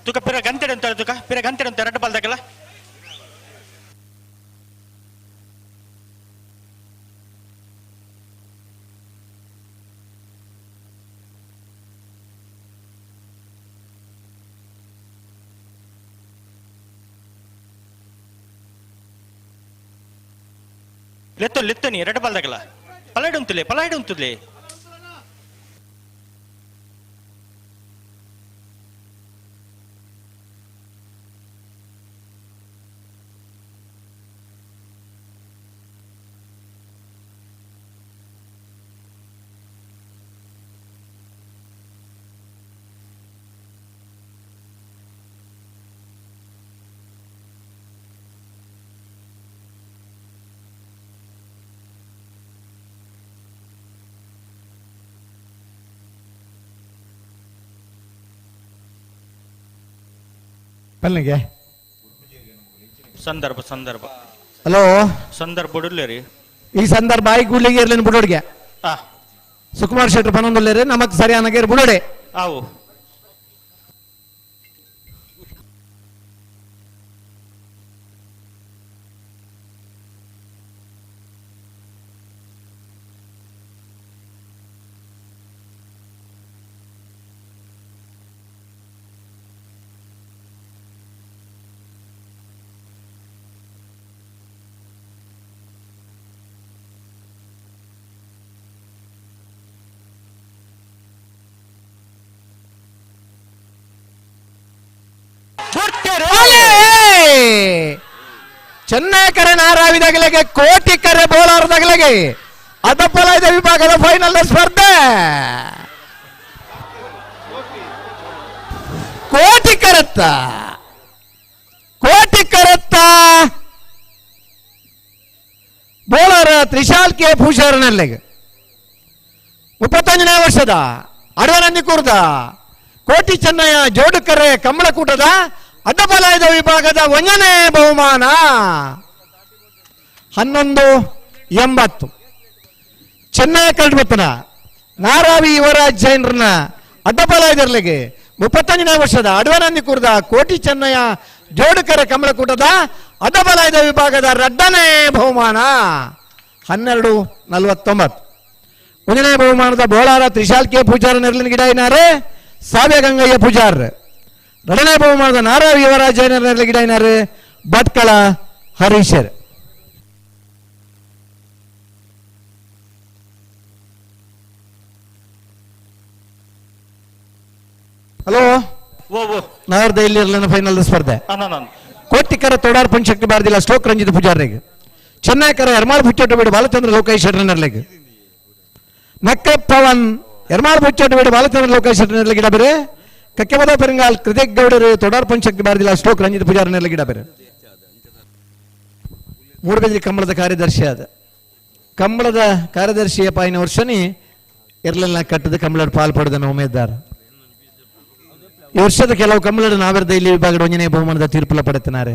ತುಕ ಪಿರ ಗಂಟೆಡೆ ಅಂತ ತುಕ ಪಿರ ಗಂಟೆಡೆ ಅಂತ ಎರಡು ಪಾಲ್ದಾಗಲ್ಲ ಲೆತ್ತನಿ ಎರಡು ಪಾಲ್ದಾಗಲ್ಲ ಪಲಾಯ್ಡು ಉಂತುಲೆ ಪಲ್ನಿಗೆ ಸಂದರ್ಭ ಹಲೋ ಸಂದರ್ಭ ಬಿಡಲೇರಿ ಈ ಸಂದರ್ಭ ಆಯ್ ಕೂಡ್ಲಿಗೆ ಇರ್ಲೇನು ಬಿಡೋಡ್ಗೆ ಸುಕುಮಾರ್ ಶೆಟ್ರ್ ಪನೊಂದುಲ್ಲೇರಿ ನಮಕ್ ಸರಿಯಾನಗೆ ಬಿಡೋಡೆ ಆವು ಚೆನ್ನೈ ಕರೆ ನಾರಾವಿದಾಗಲಿಗೆ ಕೋಟಿ ಕರೆ ಬೋಲಾರದಾಗಲಿಗೆ ಅಡ್ಡಪಲಾಯದ ವಿಭಾಗದ ಫೈನಲ್ ಸ್ಪರ್ಧೆ ಕೋಟಿ ಕರತ್ತ ಬೋಲರ್ ತ್ರಿಶಾಲ್ ಕೆ ಪೂಜಾರನಲ್ಲಿಗೆ 35ನೇ ವರ್ಷದ ಅಡವನಂದಿಕೂರ್ದ ಕೋಟಿ ಚೆನ್ನಯ್ಯ ಜೋಡುಕರೆ ಕಮಲಕೂಟದ ಅಡ್ಡಪಲಾಯದ ವಿಭಾಗದ 1ನೇ ಬಹುಮಾನ 1180 ಚೆನ್ನೈ ಕಲ್ಬತ್ತನ ನಾರಾವಿ ಯುವರಾಜ್ ಜೈನ್ರನ್ನ ಅಡ್ಡಪಲಾಯದರ್ಲಿಗೆ 35ನೇ ವರ್ಷದ ಅಡವನಂದಿಕೂರ್ದ ಕೋಟಿ ಚೆನ್ನಯ್ಯ ಜೋಡುಕರೆ ಕಮಲಕೂಟದ ಅಡ್ಡಪಲಾಯದ ವಿಭಾಗದ 2ನೇ ಬಹುಮಾನ 1249 1ನೇ ಬಹುಮಾನದ ಬೋಳಾರ ತ್ರಿಶಾಲ್ ಕೆ ಪೂಜಾರ ನೆರಳಿನ ಗಿಡಾಯಿನಾರೆ ಸಾವ್ಯ ಗಂಗಯ್ಯ ಪೂಜಾರ್ 2ನೇ ಬಹುಮಾನದ ನಾರಾವಿ ಯುವರಾಜ್ ಜೈನರ್ ನೆರಳಿನ ಗಿಡಾಯಿನಾರೆ ಭಟ್ಕಳ ಹರೀಶರ್ ಹಲೋ ನಗರದಲ್ಲಿ ಇರಲಿನ ಫೈನಲ್ ಸ್ಪರ್ಧೆ ಕೋಟಿಕರ ತೋಡಾರ್ ಪಂಚಕ್ತಿ ಬಾರದಿಲ್ಲ ಸ್ಟೋಕ್ ರಂಜಿತ್ ಪೂಜಾರಿಗೆ ಚೆನ್ನೈಕರ ಎರ್ಮಾಳ್ ಬುಚ್ಚೋಟು ಬಿಡು ಬಾಲಚಂದ್ರ ಲೋಕೇಶ್ ನೆರಳಿಗೆ ನಕ್ಕ ಪವನ್ ಎರ್ಮಾಳ್ ಬುಚ್ಚೋಟು ಬಿಡು ಬಾಲಚಂದ್ರ ಲೋಕೇಶ್ ನೆರಳಿಗೆ ಗಿಡ ಬೇರೆ ಕಕ್ಕೆಬದ ಪೆರಿಂಗಾಲ್ ಕೃತಿಕ್ ಗೌಡರು ತೋಡಾರ್ ಪಂಚಕ್ತಿ ಬಾರದಿಲ್ಲ ಸ್ಟೋಕ್ ರಂಜಿತ್ ಪೂಜಾರ ನೆರಳಿಗೆ ಗಿಡ ಬೇರೆ ಮೂಡಬಿದ್ರಿ ಕಂಬಳದ ಕಾರ್ಯದರ್ಶಿ ಆದ ಕಂಬಳದ ಕಾರ್ಯದರ್ಶಿಯ ಪಾಯಿನ ವರ್ಷನೇ ಇರ್ಲಿಲ್ಲ ಕಟ್ಟದ ಕಂಬಳ ಪಾಲ್ಪಡೆದನು ಉಮೇದಾರ ಈ ವರ್ಷದ ಕೆಲವು ಕಂಬಳದ ನಾವೆರ್ದ ಇಲ್ಲಿ ವಿಭಾಗದ 1ನೇ ಬಹುಮಾನದ ತೀರ್ಪುಲ ಪಡೆತನಾರೆ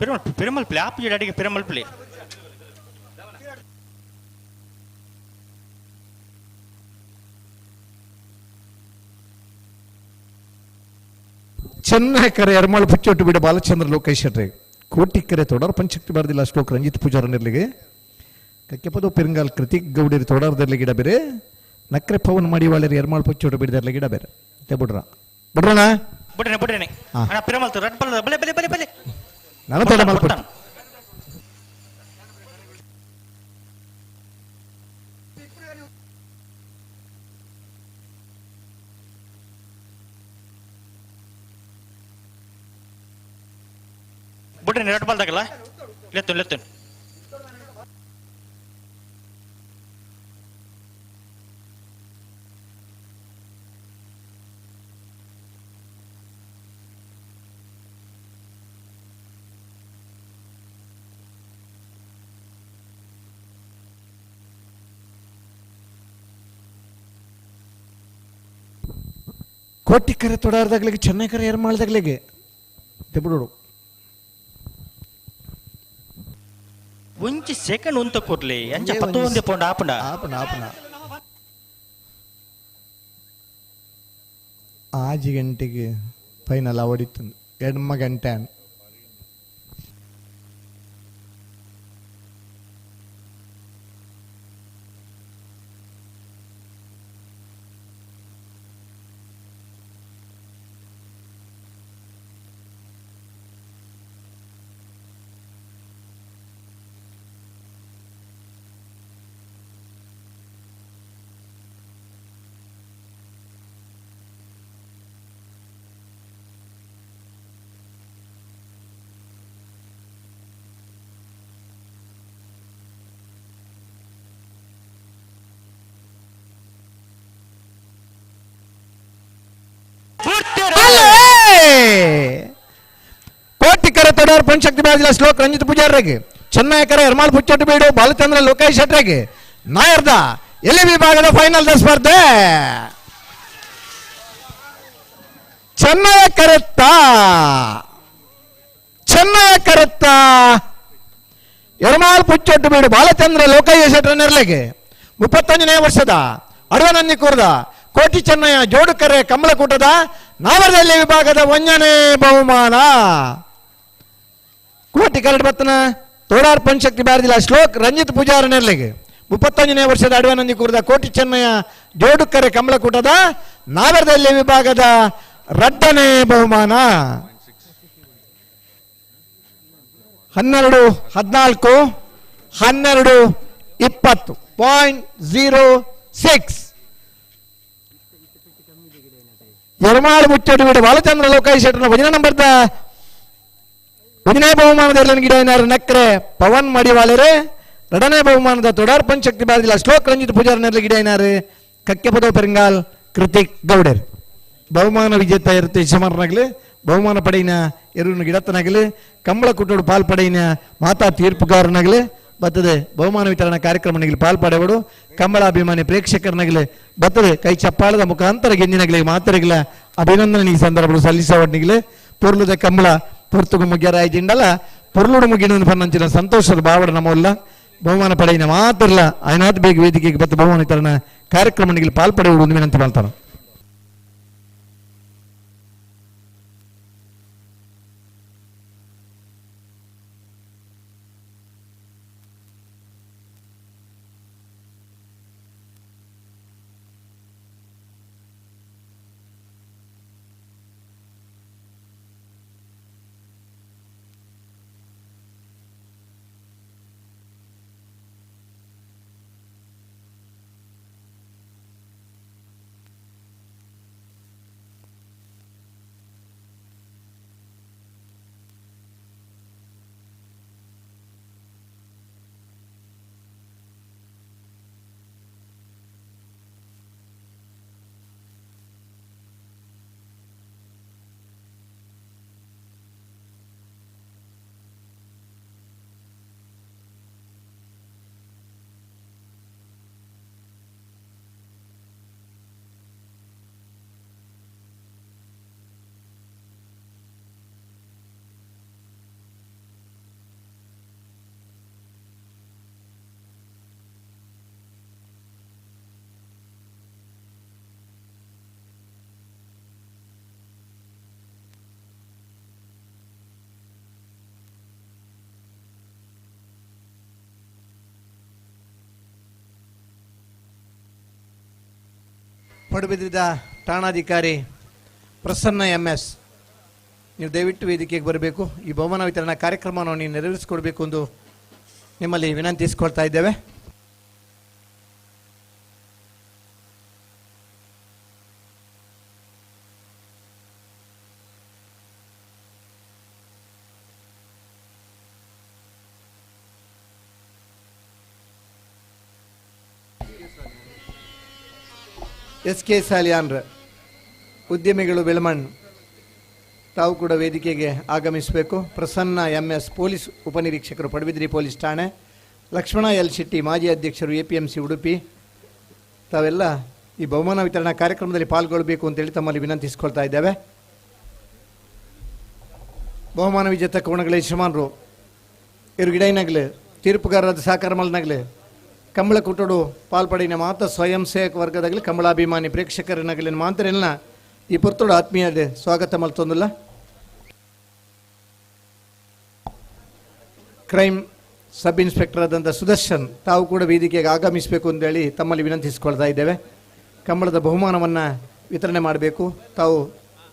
ಪೆರಮಲ್ಪಲೆ ಆಪೋಸಿಟ್ ಅಡಿಗೆ ಪೆರಮಲ್ಪಲೆ ಚೆನ್ನೈಕರೆ ಎರ್ಮಾಳು ಪುಚ್ಚೊಟ್ಟು ಬಿಡ ಬಾಲಚಂದ್ರ ಲೋಕೇಶ್ ಶೆಟ್ರೆ ಕೋಟಿಕೆರೆ ತೊಡರ್ ಪಂಚಕ್ತಿ ಬಾರದಿಲ್ಲ ಶ್ಲೋಕ್ ರಂಜಿತ್ ಪೂಜಾರನಿರ್ಲಿಗೆ ಕಕ್ಕೆಪದು ಪೆರಿಂಗಾಲ್ ಕೃತಿಕ್ ಗೌಡಿರಿ ತೊಡರ್ದರ್ಲಿ ಗಿಡ ಬೇರೆ ನಕ್ರೆ ಪವನ್ ಮಾಡಿ ವಾಳರಿ ಎರ್ಮಾಳು ಪುಚ್ಚೊಟ್ಟು ಬಿಡದರ್ಲಿ ಗಿಡ ಬೇರೆ ಬಿಡ್ರ ಬಿಡ್ರಣ ಬಿಡ್ರೇನೆ ಅಣ್ಣ ಪೆರಮಲ್ತು ರಡ್ ಬಲ್ಲ ಬಲೆ ಬಲೆ ಬಲೆ ಬಲೆ ನಾನು ತೊಡ ಮಲ್ಪಟ್ಟ ಬಿಡ್ರೇನೆ ರಡ್ ಬಲ್ದಾಗಲ್ಲ ಲೆತ್ತನ್ ಕೋಟಿಕೆರೆ ತೊಡಾರ್ದಾಗ್ಲಿಗೆ ಚೆನ್ನೈಕರೆ ಎರ್ಮಾಳ್ದಾಗ್ಲಿಗೆ ಬಿಡೋಡು ಒಂಚಿ ಸೆಕೆಂಡ್ ಉಂತ ಕೊಡ್ಲಿ ಅಂಚ 11 ಪೌಂಡ್ ಆಪುಂಡ ಆಜಿ ಗಂಟೆಗೆ ಫೈನಲ್ ಅವಡಿತ್ತು ಎಡ್ಮ ಗಂಟೆ ಕೋಟಿಕೆರೆ ತೊಡರ್ ಪಂಚಕ್ತಿ ಬಾರದಿಲ್ಲ ಶ್ಲೋಕ್ ರಂಜಿತ್ ಪೂಜಾರಿಗೆ ಚೆನ್ನೈಕರೆ ಎರ್ಮಾಳ್ ಪುಚ್ಚೊಟ್ಟು ಬೀಡು ಬಾಲಚಂದ್ರ ಲೋಕೇಶ್ ಶೆಟ್ರಿಗೆ ನಾಯರ್ದ ಎಲ್ಲಿ ವಿಭಾಗದ ಫೈನಲ್ ಸ್ಪರ್ಧೆ ಚೆನ್ನೈಕರೆತ್ತ ಎರ್ಮಾಳ್ ಪುಚ್ಚೊಟ್ಟು ಬೀಡು ಬಾಲಚಂದ್ರ ಲೋಕೇಶ್ ಶೆಟ್ರ ನೆರಳಿಗೆ 35ನೇ ವರ್ಷದ ಅಡವನಂದಿ ಕೂರ್ದ ಕೋಟಿ ಚೆನ್ನಯ್ಯ ಜೋಡುಕರೆ ಕಮಲಕೂಟದ ನಾವರದಲ್ಲಿ ವಿಭಾಗದ 1ನೇ ಬಹುಮಾನ ಕೋಟಿ ಕರಡು ಬತ್ತನ ತೋಡಾರ್ ಪಂಚಕ್ತಿ ಬಾರದಿಲ್ಲ ಶ್ಲೋಕ್ ರಂಜಿತ್ ಪೂಜಾರ ನೆರಳಿಗೆ 35ನೇ ವರ್ಷದ ಅಡವನಂದಿ ಕೂರ್ದ ಕೋಟಿ ಚೆನ್ನಯ್ಯ ಜೋಡುಕರೆ ಕಮಲಕೂಟದ ನಾವರದಲ್ಲಿ ವಿಭಾಗದ 2ನೇ ಬಹುಮಾನ 12 14 12 20.06 ಎರ್ಮಾಳು ಮುಚ್ಚೋಟಿ ಬಿಡು ಬಾಲಚಂದ್ರ ಲೋಕೇಶ್ ಶೆಟ್ಟರ್ನ 1ನೇ ಬಹುಮಾನದ ಗಿಡ ಏನಾರು ನಕ್ರೆ ಪವನ್ ಮಡಿವಾಳರೆ 2ನೇ ಬಹುಮಾನದ ತೊಡಾರ್ ಪಂಚಕ್ತಿ ಬಾರದಿಲ್ಲ ಶ್ಲೋಕ್ ರಂಜಿತ್ ಪೂಜಾರ ನೆರಳಿ ಗಿಡ ಏನಾರು ಕಕ್ಕೆ ಪದೋ ಪೆರಿಂಗಾಲ್ ಕೃತಿಕ್ ಗೌಡರ್ ಬಹುಮಾನ ವಿಜೇತ ಇರುತ್ತೆ ಯಜಮಾನನಾಗಲಿ ಬಹುಮಾನ ಪಡೆಯಿನ ಎರುವಿನ ಗಿಡತನಾಗಲಿ ಕಂಬಳ ಕುಟ್ಟೋಡು ಪಾಲ್ ಪಡೆಯಿನ ಮಾತಾ ತೀರ್ಪುಗಾರನಾಗಲಿ ಬರ್ತದೆ ಬಹುಮಾನ ವಿತರಣಾ ಕಾರ್ಯಕ್ರಮನಾಗಲಿ ಪಾಲ್ಪಡೆಗಳು ಕಂಬಳ ಅಭಿಮಾನಿ ಪ್ರೇಕ್ಷಕರನಾಗಲಿ ಬರ್ತದೆ ಕೈ ಚಪ್ಪಾಳದ ಮುಖಾಂತರ ಗೆಂಜಿನಾಗಲಿ ಮಾತರಿಗಳ ಅಭಿನಂದನೆ ಈ ಸಂದರ್ಭಗಳು ಸಲ್ಲಿಸೋವನಿಗಲಿ ಪೊರ್ಲುದ ಕಂಬಳ ಪೊರ್ತುಗು ಮುಗ್ಯರಾಯ್ದಿಂಡಲ್ಲ ಪೊರ್ಲುಡು ಮುಗಿನ ಪನ್ನಂಚಿನ ಸಂತೋಷದ ಭಾವಡ ನಮ್ಮಲ್ಲ ಬಹುಮಾನ ಪಡೆಯಿನ ಮಾತಿರಲ್ಲ ಆಯ್ನಾತ್ ಬೇಗ ವೇದಿಕೆಗೆ ಬತ್ತ ಬಹುಮಾನ ವಿತರಣಾ ಕಾರ್ಯಕ್ರಮನಿಗೆ ಪಾಲ್ಪಡೆಯುವುದು ವಿನಂತಿ ಮಾಡ್ತಾನೆ. ಪಡುಬಿದ್ರಿದ ಠಾಣಾಧಿಕಾರಿ ಪ್ರಸನ್ನ MS, ನೀವು ದಯವಿಟ್ಟು ವೇದಿಕೆಗೆ ಬರಬೇಕು. ಈ ಬಹುಮಾನ ವಿತರಣಾ ಕಾರ್ಯಕ್ರಮವನ್ನು ನೀವು ನೆರವೇರಿಸಿಕೊಡ್ಬೇಕು ಎಂದು ನಿಮ್ಮಲ್ಲಿ ವಿನಂತಿಸಿಕೊಳ್ತಾ ಇದ್ದೇವೆ. SK ಸಾಲಿಯಾನ್ರ ಉದ್ಯಮಿಗಳು ಬೆಳಮಣ್, ತಾವು ಕೂಡ ವೇದಿಕೆಗೆ ಆಗಮಿಸಬೇಕು. ಪ್ರಸನ್ನ MS, ಪೊಲೀಸ್ ಉಪನಿರೀಕ್ಷಕರು ಪಡುಬಿದ್ರಿ ಪೊಲೀಸ್ ಠಾಣೆ. ಲಕ್ಷ್ಮಣ L ಶೆಟ್ಟಿ, ಮಾಜಿ ಅಧ್ಯಕ್ಷರು APMC ಉಡುಪಿ. ತಾವೆಲ್ಲ ಈ ಬಹುಮಾನ ವಿತರಣಾ ಕಾರ್ಯಕ್ರಮದಲ್ಲಿ ಪಾಲ್ಗೊಳ್ಳಬೇಕು ಅಂತೇಳಿ ತಮ್ಮಲ್ಲಿ ವಿನಂತಿಸಿಕೊಳ್ತಾ ಇದ್ದೇವೆ. ಬಹುಮಾನ ವಿಜೇತ ಕೋಣಗಳ ಯಜಮಾನರು ಇವರು ಗಿಡೈನಗ್ಲು ತೀರ್ಪುಗಾರರಾದ ಸಹಕಾರ ಮಲ್ನಗ್ಲು ಕಂಬಳ ಕುಟೋಡು ಪಾಲ್ಪಡಿನ ಮಾತ ಸ್ವಯಂ ಸೇವಕ ವರ್ಗದಾಗಲಿ ಕಂಬಳಾಭಿಮಾನಿ ಪ್ರೇಕ್ಷಕರನ್ನಾಗಲಿ ಮಾತರೆಲ್ಲ ಈ ಪುರ್ತೋಡು ಆತ್ಮೀಯ ಸ್ವಾಗತ ಮಲ್ತೊಂದಿಲ್ಲ. ಕ್ರೈಮ್ ಸಬ್ ಇನ್ಸ್ಪೆಕ್ಟರ್ ಆದಂಥ ಸುದರ್ಶನ್, ತಾವು ಕೂಡ ವೇದಿಕೆಗೆ ಆಗಮಿಸಬೇಕು ಅಂತೇಳಿ ತಮ್ಮಲ್ಲಿ ವಿನಂತಿಸಿಕೊಳ್ತಾ ಇದ್ದೇವೆ. ಕಂಬಳದ ಬಹುಮಾನವನ್ನು ವಿತರಣೆ ಮಾಡಬೇಕು, ತಾವು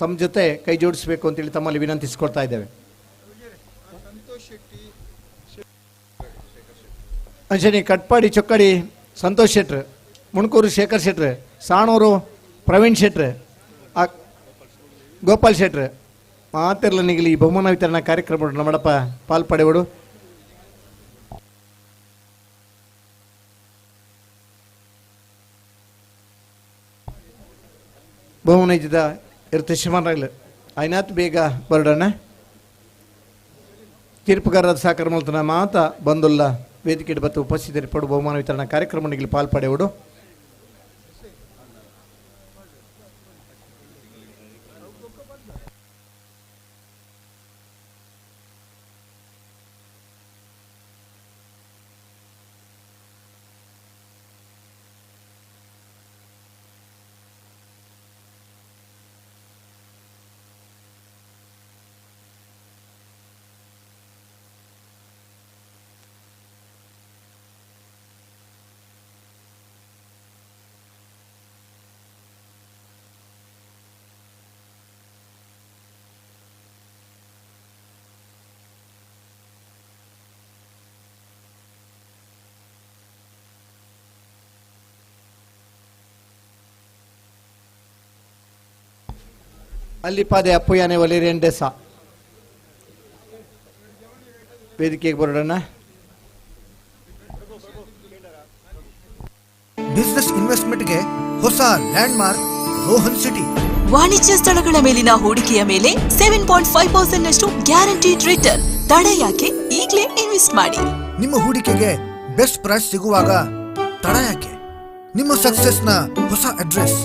ತಮ್ಮ ಜೊತೆ ಕೈ ಜೋಡಿಸಬೇಕು ಅಂತೇಳಿ ತಮ್ಮಲ್ಲಿ ವಿನಂತಿಸಿಕೊಳ್ತಾ ಇದ್ದೇವೆ. ಅಂಶನಿ ಕಟ್ಪಾಡಿ ಚೊಕ್ಕಡಿ ಸಂತೋಷ್ ಶೆಟ್ರ್, ಮುಣಕೂರು ಶೇಖರ್ ಶೆಟ್ರ್, ಸಾಣೂರು ಪ್ರವೀಣ್ ಶೆಟ್ರ್, ಗೋಪಾಲ್ ಶೆಟ್ರ್ ಮಾತಿರಲ ನಿಗಲಿ ಈ ಬಹುಮಾನ ವಿತರಣಾ ಕಾರ್ಯಕ್ರಮ ನಮ್ಮಡಪ್ಪ ಪಾಲ್ಪಡೆವಡು. ಬಹುಮಾನ ಇದ್ದ ಇರುತ್ತೆ ಶಿವಮಾನ್ರಾಗ್ಲು ಐನಾತ್ ಬೇಗ ಬರಡಣ್ಣ. ತೀರ್ಪುಗಾರರಾದ ಸಹಕಾರ ಮಲ್ತನ ಮಾತ ಬಂದುಲ್ಲ ವೇದಿಕೆ ಬತ್ತು ಉಪಸ್ಥಿತರು ಪಡು ಬಹುಮಾನ ವಿತರಣಾ ಕಾರ್ಯಕ್ರಮಗಳಿಗೆ ಪಾಲ್ಪಡೆವಡು. ಅಲ್ಲಿಪಾದೆ ಅಪ್ಪಯ್ಯನೆ ವಲೇರಿಯನ್ ಡೆಸಾ ವೇದಿಕೆಗೆ ಬರೋಣ. ಬಿಸಿನೆಸ್ ಇನ್ವೆಸ್ಟ್ಮೆಂಟ್ಗೆ ಹೊಸ ಲ್ಯಾಂಡ್ ಮಾರ್ಕ್ ರೋಹನ್ ಸಿಟಿ. ವಾಣಿಜ್ಯ ಸ್ಥಳಗಳ ಮೇಲಿನ ಹೂಡಿಕೆಯ ಮೇಲೆ 7.5% ನಷ್ಟು ಗ್ಯಾರಂಟಿಡ್ ರಿಟರ್ನ್. ತಡ ಯಾಕೆ, ಈಗಲೇ ಇನ್ವೆಸ್ಟ್ ಮಾಡಿ. ನಿಮ್ಮ ಹೂಡಿಕೆಗೆ ಬೆಸ್ಟ್ ಪ್ರೈಸ್ ಸಿಗುವಾಗ ತಡ ಯಾಕೆ? ನಿಮ್ಮ ಸಕ್ಸೆಸ್ ನ ಹೊಸ address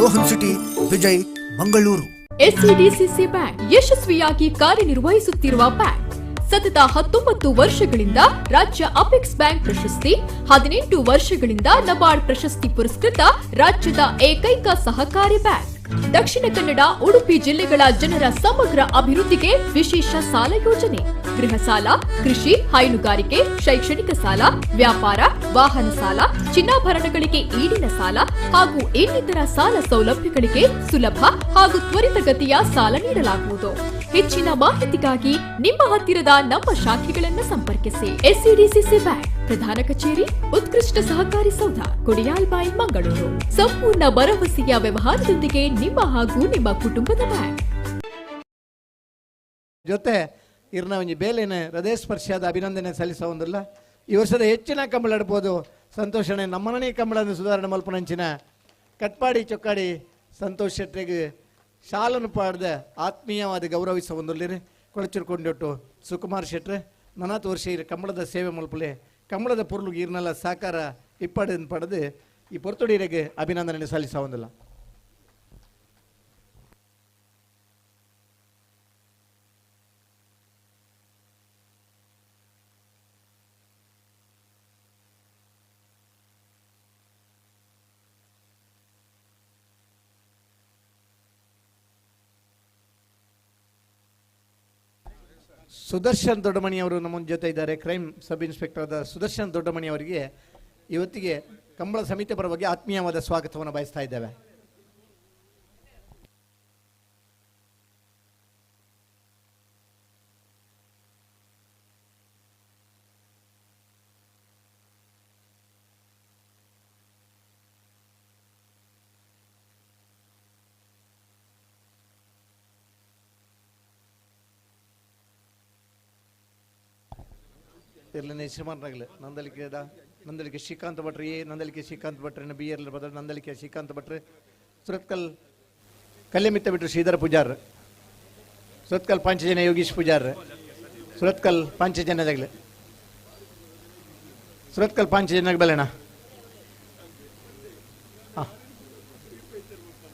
Rohan city, Vijay, Mangaluru. SCDCC bank ಯಶಸ್ವಿಯಾಗಿ ಕಾರ್ಯನಿರ್ವಹಿಸುತ್ತಿರುವ ಬ್ಯಾಂಕ್. ಸತತ 19 ವರ್ಷಗಳಿಂದ ರಾಜ್ಯ ಅಪೆಕ್ಸ್ ಬ್ಯಾಂಕ್ ಪ್ರಶಸ್ತಿ, 18 ವರ್ಷಗಳಿಂದ ನಬಾರ್ಡ್ ಪ್ರಶಸ್ತಿ ಪುರಸ್ಕೃತ ರಾಜ್ಯದ ಏಕೈಕ ಸಹಕಾರಿ ಬ್ಯಾಂಕ್. ದಕ್ಷಿಣ ಕನ್ನಡ, ಉಡುಪಿ ಜಿಲ್ಲೆಗಳ ಜನರ ಸಮಗ್ರ ಅಭಿವೃದ್ಧಿಗೆ ವಿಶೇಷ ಸಾಲ ಯೋಜನೆ, ಗೃಹ ಸಾಲ, ಕೃಷಿ, ಹೈನುಗಾರಿಕೆ, ಶೈಕ್ಷಣಿಕ ಸಾಲ, ವ್ಯಾಪಾರ, ವಾಹನ ಸಾಲ, ಚಿನ್ನಾಭರಣಗಳಿಗೆ ಈಡಿನ ಸಾಲ ಹಾಗೂ ಇನ್ನಿತರ ಸಾಲ ಸೌಲಭ್ಯಗಳಿಗೆ ಸುಲಭ ಹಾಗೂ ತ್ವರಿತಗತಿಯ ಸಾಲ ನೀಡಲಾಗುವುದು. ಹೆಚ್ಚಿನ ಮಾಹಿತಿಗಾಗಿ ನಿಮ್ಮ ಹತ್ತಿರದ ನಮ್ಮ ಶಾಖೆಗಳನ್ನು ಸಂಪರ್ಕಿಸಿ. SCDCC ಬ್ಯಾಂಕ್, ಪ್ರಧಾನ ಕಚೇರಿ, ಉತ್ಕೃಷ್ಟ ಸಹಕಾರಿ ಸೌಧ, ಕೊಡಿಯಾಲ್ಬಾಯಿ, ಮಂಗಳೂರು. ಸಂಪೂರ್ಣ ಭರವಸೆಯ ವ್ಯವಹಾರದೊಂದಿಗೆ ನಿಮ್ಮ ಹಾಗೂ ನಿಮ್ಮ ಕುಟುಂಬದ ಬ್ಯಾಂಕ್. ಜೊತೆ ಇರ್ನ ಒಂಜಿ ಬೇಲೆನ ಹೃದಯ ಸ್ಪರ್ಶಿಯಾದ ಅಭಿನಂದನೆ ಸಲ್ಲಿಸೋದಿಲ್ಲ. ಈ ವರ್ಷದ ಹೆಚ್ಚಿನ ಕಂಬಳ ಇಡ್ಬೋದು. ಸಂತೋಷಣೆ ನಮ್ಮನೇ ಕಂಬಳನ್ನು ಸುಧಾರಣೆ ಮಲ್ಪನಂಚಿನ ಕಟ್ಪಾಡಿ ಚೊಕ್ಕಾಡಿ ಸಂತೋಷ್ ಶೆಟ್ಟಿಗೆ ಶಾಲನ್ನು ಪಾಡ್ದ ಆತ್ಮೀಯವಾದ ಗೌರವಿಸುವುದಿಲ್ಲ. ಕೊಳಚುರ್ಕೊಂಡೊಟ್ಟು ಸುಕುಮಾರ್ ಶೆಟ್ರೆ 40 ವರ್ಷ ಇರ ಕಂಬಳದ ಸೇವೆ ಮಲ್ಪಲೆ ಕಂಬಳದ ಪೊರ್ಲು ಈರ್ನೆಲ್ಲ ಸಾಕಾರ ಇಪ್ಪಡನ್ನು ಪಡೆದು ಈ ಪೊರ್ತುಡಿಯರಿಗೆ ಅಭಿನಂದನೆ ಸಲ್ಲಿಸೋದಿಲ್ಲ. ಸುದರ್ಶನ್ ದೊಡ್ಡಮಣಿ ಅವರು ನಮ್ಮ ಜೊತೆ ಇದ್ದಾರೆ. ಕ್ರೈಮ್ ಸಬ್ ಇನ್ಸ್ಪೆಕ್ಟರ್ ಆದ ಸುದರ್ಶನ್ ದೊಡ್ಡಮಣಿ ಅವರಿಗೆ ಇವತ್ತಿಗೆ ಕಂಬಳ ಸಮಿತಿ ಪರವಾಗಿ ಆತ್ಮೀಯವಾದ ಸ್ವಾಗತವನ್ನು ಬಯಸ್ತಾ ಇದ್ದೇವೆ. ತೆರ್ಲಿನ ಶ್ರೀಮಾನ್ರಾಗಲಿ ನಂದಲಿಕೆ ಶ್ರೀಕಾಂತ್ ಭಟ್ರು ಎ ನಂದಲಿಕೆ ಶ್ರೀಕಾಂತ್ ಭಟ್ರನ್ನ ಬಿ ಎರ್ ಬದಲು ನಂದಲಿಕೆ ಶ್ರೀಕಾಂತ್ ಭಟ್ರು ಸುರತ್ಕಲ್ ಕಲ್ಯಮಿತ್ತ ಬಿಟ್ಟರು ಶ್ರೀಧರ ಪೂಜಾರ್ ಸುರತ್ಕಲ್ ಪಂಚಜನ ಯೋಗೀಶ್ ಪೂಜಾರ್ ಸುರತ್ಕಲ್ ಪಂಚಜನದಾಗಲಿ ಸುರತ್ಕಲ್ ಪಂಚಜನಕ್ಕೆ ಬಲೆಣ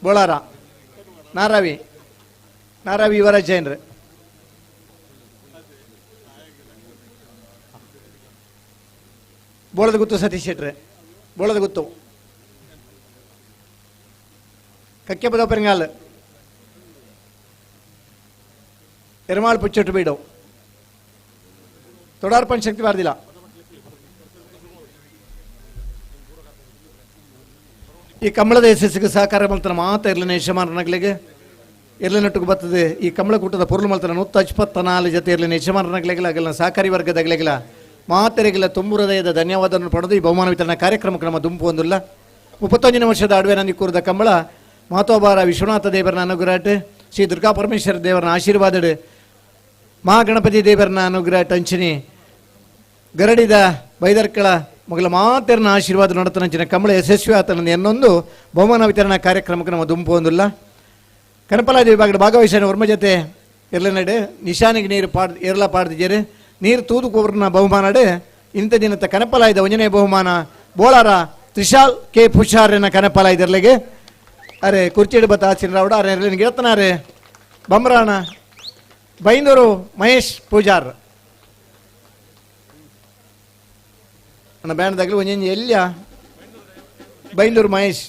ಬೋಳಾರ ನಾರಾವಿ ಯುವರಾಜ್ ಜೈನ್ರು ಬೋಳದ ಗುತ್ತು ಸತೀಶ್ ಶೆಟ್ರೆ ಬೋಳದ ಗುತ್ತು ಕಕ್ಕೆಪದ ಪೆರಂಗಾಲ್ ಎರಮಾಳ್ ಪುಚ್ಚೊಟ್ಟು ಬೀಡು ತೊಡಾರ್ಪಣ್ ಶಕ್ತಿ ಬಾರ್ದಿಲ್ಲ ಈ ಕಮಲದ ಯಶಸ್ಸಿಗೆ ಸಹಕಾರ ಮಲ್ತನ ಮಾತ ಇರ್ಲಿನ ಯಶಮಾನಗಳಿಗೆ ಇರ್ಲಿನಟ್ಟಿಗೆ ಬರ್ತದೆ ಈ ಕಮಲ ಕೂಟದ ಪೊರ್ಲು ಮಲ್ತನ 154 ಜೊತೆ ಇರ್ಲಿನ ಯಶಮಾನಗಳಿಗೆಲ್ಲ ಆಗಲ್ಲ ಸಹಕಾರಿ ವರ್ಗದಾಗಲಿಗೆಲ್ಲ ಮಾತರಿಗೆಲ್ಲ ತುಂಬು ಹೃದಯದ ಧನ್ಯವಾದವನ್ನು ಪಡೆದು ಈ ಬಹುಮಾನ ವಿತರಣಾ ಕಾರ್ಯಕ್ರಮಕ್ಕೆ ನಮ್ಮ ದುಂಪು ಹೊಂದಿಲ್ಲ 31 ವರ್ಷದ ಅಡವೆ ನಂದಿ ಕೂರದ ಕಂಬಳ ಮಾತೋಬಾರ ವಿಶ್ವನಾಥ ದೇವರನ ಅನುಗ್ರಹ ಶ್ರೀ ದುರ್ಗಾ ಪರಮೇಶ್ವರ ದೇವರನ ಆಶೀರ್ವಾದ ಮಹಾಗಣಪತಿ ದೇವರನ ಅನುಗ್ರಹ ಟಂಚಿನಿ ಗರಡಿದ ಬೈದರ್ಕಳ ಮಗಳ ಮಾತೆರನ ಆಶೀರ್ವಾದ ನೋಡುತ್ತಂಚಿನ ಕಂಬಳ ಯಶಸ್ವಿ ಆತನ ಎನ್ನೊಂದು ಬಹುಮಾನ ವಿತರಣಾ ಕಾರ್ಯಕ್ರಮಕ್ಕೆ ನಮ್ಮ ದುಂಪು ಹೊಂದಿಲ್ಲ ಕನಪಲಾದಿ ವಿಭಾಗದ ಭಾಗವಹಿಸಿದ ವರ್ಮ ಜೊತೆ ಇರ್ಲನಡೆ ನಿಶಾನಿಗೆ ನೀರು ಏರ್ಲ ಪಾಡ್ದಿದ್ದೀರಿ ನೀರು ತೂದುಕೋಬ್ರನ್ನ ಬಹುಮಾನ ಇಂಥ ದಿನದ ಕನಪಲಾಯದ ಒಂಜನೇ ಬಹುಮಾನ ಬೋಳಾರ ತ್ರಿಶಾಲ್ ಕೆ ಪುಷಾರಿನ ಕನಪಲಾಯದಿರ್ಲೆಗೆ ಅರೆ ಕುರ್ಚಿಡ್ ಬತ್ತ ಆಚಿನರಾವುಡ ಅರೆ ಗೆಳತನಾರೆ ಬಮ್ರಾಣ ಬೈಂದೂರು ಮಹೇಶ್ ಪೂಜಾರ್ ಅಣ್ಣ ಬ್ಯಾಂಡ್ದಾಗಲಿ ಒಂಜಿ ಎಲ್ಯ ಬೈಂದೂರು ಮಹೇಶ್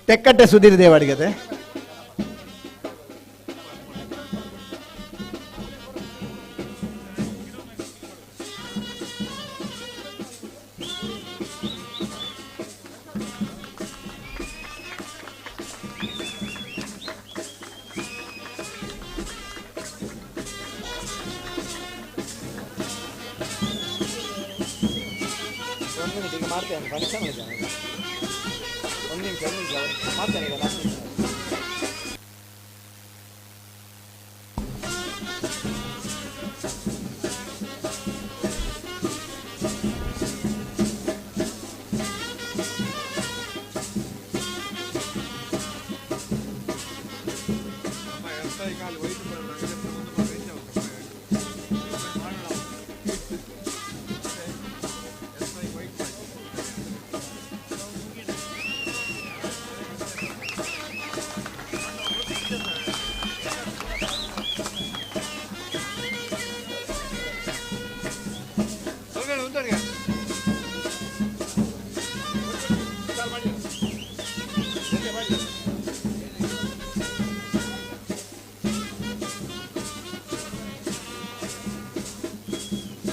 ತೆಕ್ಕಟ್ಟೆ ಸುಧೀರ್ ದೇವಾಡಿಗತೆ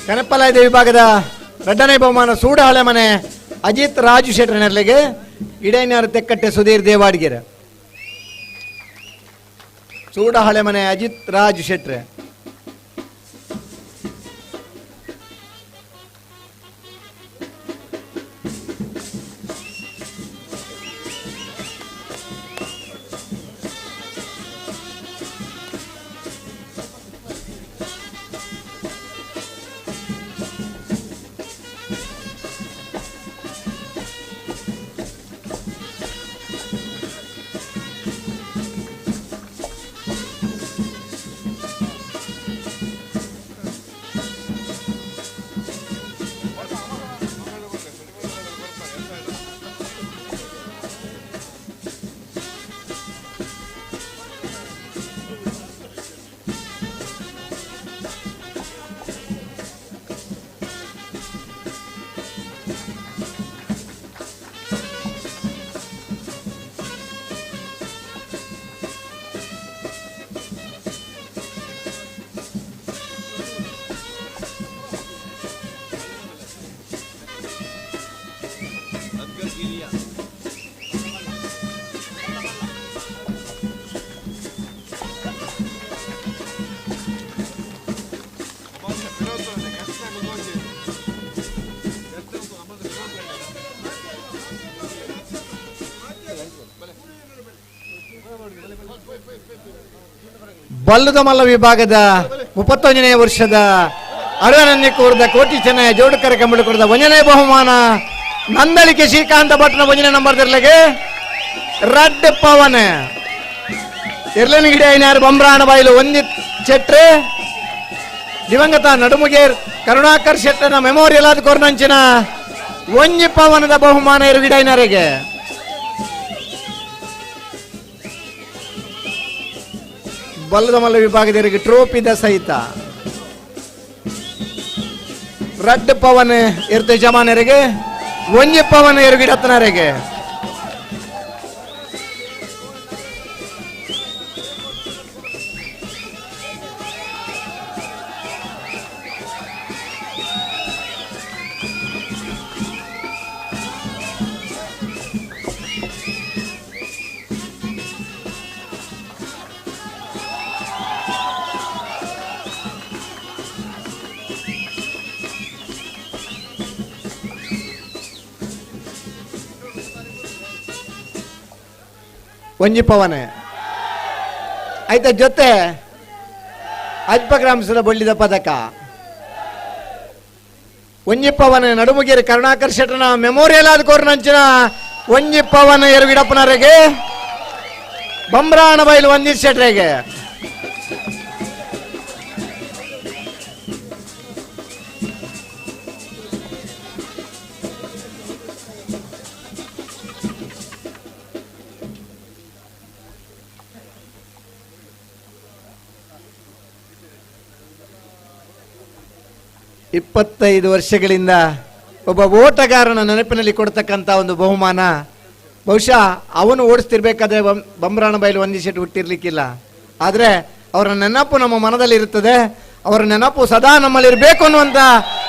ಕನಪಲಾಯದ ವಿಭಾಗದ ಎರಡನೇ ಬಹುಮಾನ ಸೂಡಹಳೆ ಮನೆ ಅಜಿತ್ ರಾಜು ಶೆಟ್ರನರ್ಲೆಗೆ ಇಡೈನಾರು ತೆಕ್ಕಟ್ಟೆ ಸುಧೀರ್ ದೇವಾಡಿಗೆರೆ ಸೂಡಹಳೆ ಮನೆ ಅಜಿತ್ ರಾಜು ಶೆಟ್ರೆ ಬಲ್ಲದ ಮಲ್ಲ ವಿಭಾಗದ 31ನೇ ವರ್ಷದ ಅಡವನಂದಿ ಕೂರ್ದ ಕೋಟಿ ಚೆನ್ನಯ ಜೋಡುಕರ ಕಂಬಳು ಕೂರ್ದ 1ನೇ ಬಹುಮಾನ ನಂದಳಿಕೆ ಶ್ರೀಕಾಂತ ಭಟ್ನ 1ನೇ ನಂಬರ್ ದಿರ್ಲೆಗೆ ರಡ್ ಪವನ್ ಇರ್ಲನ್ ಗಿಡ ಐನಾರು ಬಂಬ್ರಾಣ ಬಾಯಿಲು ಒಂದಿ ಚೆಟ್ರೆ ದಿವಂಗತ ನಡುಮುಗೇರ್ ಕರುಣಾಕರ್ ಶೆಟ್ಟನ ಮೆಮೋರಿಯಲ್ ಆದ ಕೊರ್ನಂಚಿನ ಒಂಜಿ ಪವನದ ಬಹುಮಾನ ಇರು ಗಿಡ ಐನಾರಿಗೆ ಬಲ್ಲದ ಮಲ್ಲ ವಿಭಾಗದವರಿಗೆ ಟ್ರೋಫಿದ ಸಹಿತ ರಡ್ ಪವನ್ ಇರ್ತ ಯಜಮಾನರಿಗೆ ಒಂಜಿ ಪವನ್ ಇರು ಗಿಡತ್ತನರಿಗೆ ಒಂಜಿ ಪವನ್ ಆಯ್ತ ಜೊತೆ ಅಜ್ಪಗ್ರಾಮಸದ ಬಳ್ಳಿದ ಪದಕ ಒಂಜಿ ಪವನ್ ನಡುಮುಗೇರಿ ಕರುಣಾಕರ್ ಶೆಟ್ಟನ ಮೆಮೋರಿಯಲ್ ಆದ ಕೋರ್ನಂಚಿನ ಒಂಜಿ ಪವನ್ ಎರಗಿಡಪ್ಪನವರಿಗೆ ಬಂಬ್ರಾಣ ಬೈಲು ಒಂದಿರ್ ಶೆಟ್ರಿಗೆ ಇಪ್ಪತ್ತೈದು ವರ್ಷಗಳಿಂದ ಒಬ್ಬ ಓಟಗಾರನ ನೆನಪಿನಲ್ಲಿ ಕೊಡ್ತಕ್ಕಂಥ ಒಂದು ಬಹುಮಾನ ಬಹುಶಃ ಅವನು ಓಡಿಸ್ತಿರ್ಬೇಕಾದ್ರೆ ಬಂಬ್ರಾಣ ಬೈಲು ಒಂದಿ ಶೆಟ್ ಹುಟ್ಟಿರ್ಲಿಕ್ಕಿಲ್ಲ, ಆದರೆ ಅವರ ನೆನಪು ನಮ್ಮ ಮನದಲ್ಲಿ ಇರುತ್ತದೆ. ಅವರ ನೆನಪು ಸದಾ ನಮ್ಮಲ್ಲಿರಬೇಕು ಅನ್ನುವಂಥ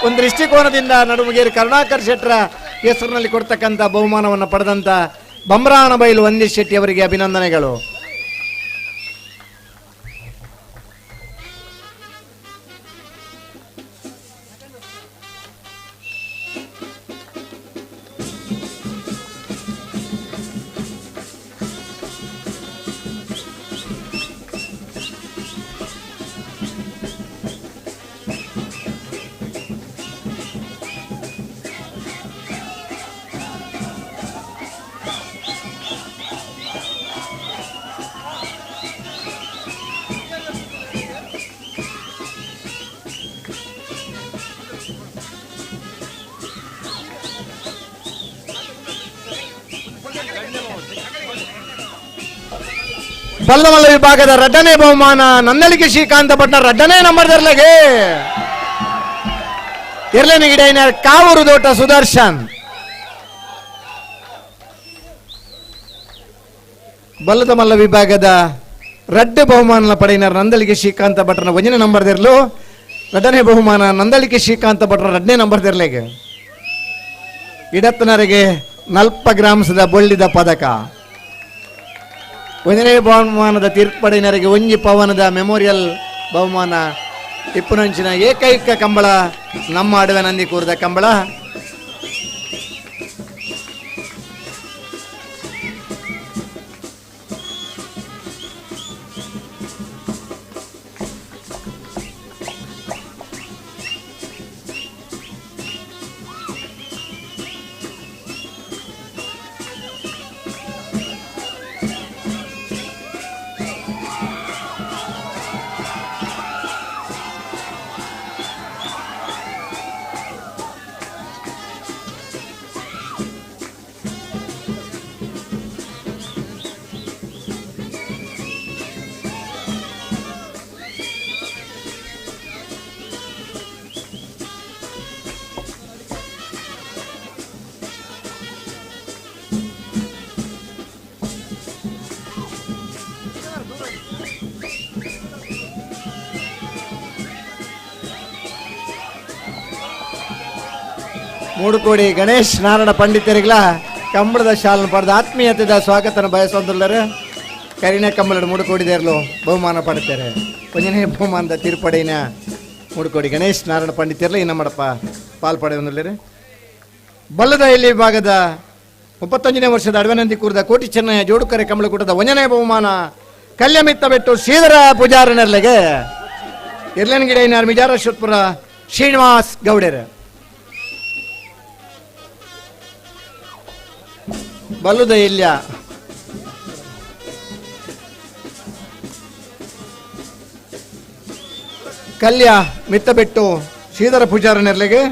ಒಂದು ದೃಷ್ಟಿಕೋನದಿಂದ ನಡುಮುಗೇರಿ ಕರುಣಾಕರ್ ಶೆಟ್ಟರ ಹೆಸರಿನಲ್ಲಿ ಕೊಡ್ತಕ್ಕಂಥ ಬಹುಮಾನವನ್ನು ಪಡೆದಂಥ ಬಂಬ್ರಾಣ ಬೈಲು ಒಂದಿ ಶೆಟ್ಟಿ ಅವರಿಗೆ ಅಭಿನಂದನೆಗಳು. ಬಲ್ಲಮಲ್ಲ ವಿಭಾಗದ ರಡ್ಡನೇ ಬಹುಮಾನ ನಂದಳಿಕೆ ಶ್ರೀಕಾಂತ ಭಟ್ನ ರಡ್ಡನೇ ನಂಬರ್ ದರ್ಲೆಗೆ ಎರಡನೇ ಗಿಡ ಕಾವೂರು ದೋಟ ಸುದರ್ಶನ್. ಬಲ್ಲದ ಮಲ್ಲ ವಿಭಾಗದ ರಡ್ಡ ಬಹುಮಾನ ಪಡೆಯಿನಾರ ನಂದಳಿಕೆ ಶ್ರೀಕಾಂತ ಭಟ್ರನ 1ನೇ ನಂಬರ್ ದಿರ್ಲು ರಡ್ಡನೇ ಬಹುಮಾನ ನಂದಳಿಕೆ ಶ್ರೀಕಾಂತ ಭಟ್ರ 2ನೇ ನಂಬರ್ ದಿರ್ಲೆಗೆ ಇಡತ್ತನರಿಗೆ 40 ಗ್ರಾಮ್ಸದ ಬೊಳ್ಳಿದ ಪದಕ. 1ನೇ ಬಹುಮಾನದ ತೀರ್ಪಡಿನರಿಗೆ ಒಂಜಿ ಪವನದ ಮೆಮೋರಿಯಲ್ ಬಹುಮಾನ. ಇಪ್ಪುನಂಚಿನ ಏಕೈಕ ಕಂಬಳ ನಮ್ಮ ಅಡವೆ ನಂದಿ ಕೂರ್ದ ಕಂಬಳ. ಮೂಡುಕೋಡಿ ಗಣೇಶ್ ನಾರಾಯಣ ಪಂಡಿತರಿಗಳ ಕಂಬಳದ ಶಾಲನ್ನು ಪಡೆದ ಆತ್ಮೀಯತೆದ ಸ್ವಾಗತನ ಬಯಸೊಂದುಲ್ಲರು ಕರಿಣೆ ಕಂಬಳ ಮೂಡುಕೋಡಿದೇರ್ಲು ಬಹುಮಾನ ಪಡ್ತಾರೆ. 1ನೇ ಬಹುಮಾನದ ತೀರ್ಪಡಿನ ಮೂಡುಕೋಡಿ ಗಣೇಶ್ ನಾರಾಯಣ ಪಂಡಿತರ್ಲು ಈ ನಮ್ಮಡಪ್ಪ ಪಾಲ್ಪಡೆ ಒಂದುಲ್ಲರು. ಬಲ್ಲದ ಇಲ್ಲಿ ಭಾಗದ 35ನೇ ವರ್ಷದ ಅಡವೆನಂದಿ ಕೂರ್ದ ಕೋಟಿ ಚೆನ್ನಯ ಜೋಡುಕರೆ ಕಂಬಳಕೂಟದ 1ನೇ ಬಹುಮಾನ ಕಲ್ಯಮಿತ್ತ ಬೆಟ್ಟು ಶ್ರೀಧರ ಪೂಜಾರನರ್ಲೆಗೆ ಇರ್ಲೇನ್ ಗಿಡೈನಾರ್ ಮಿಜಾರ ಶೋತ್ಪುರ ಶ್ರೀನಿವಾಸ್ ಗೌಡರ್ ಬಲ್ಲುದ ಇಲ್ಯ ಕಲ್ಯ ಮಿತ್ತಬೆಟ್ಟು ಶ್ರೀಧರ ಪೂಜಾರ ನೆರ್ಲೆಗೆ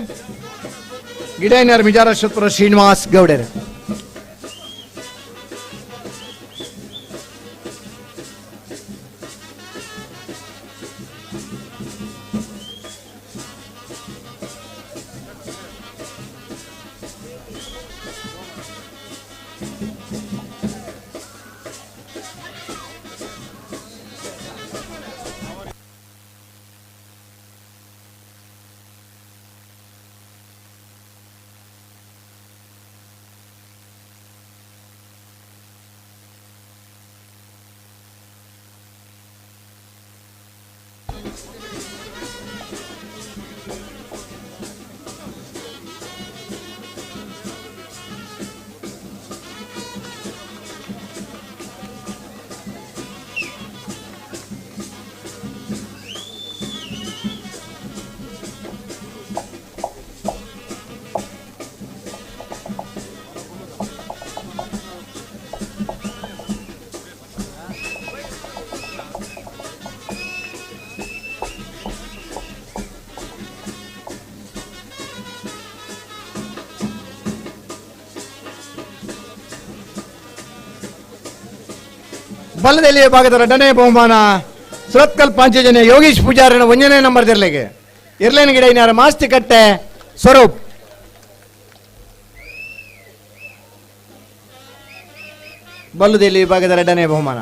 ಗಿಡೈನಾರ್ ಮಿಜಾರ ಶೋತ್ಪುರ ಶ್ರೀನಿವಾಸ್ ಗೌಡರ್ ಬಲ್ಲದಲ್ಲಿ ಭಾಗದ ಎರಡನೇ ಬಹುಮಾನ ಸುರತ್ಕಲ್ ಪಾಂಚಜನ್ಯ ಯೋಗೀಶ್ ಪೂಜಾರನ 1ನೇ ನಂಬರ್ ದಿರ್ಲೆಗೆ ಇರ್ಲೇನ್ ಗಿಡ ಇನ್ನಾರ ಮಾಸ್ತಿ ಕಟ್ಟೆ ಸ್ವರೂಪ್ ಬಲ್ಲದಲ್ಲಿ ಭಾಗದ ಎರಡನೇ ಬಹುಮಾನ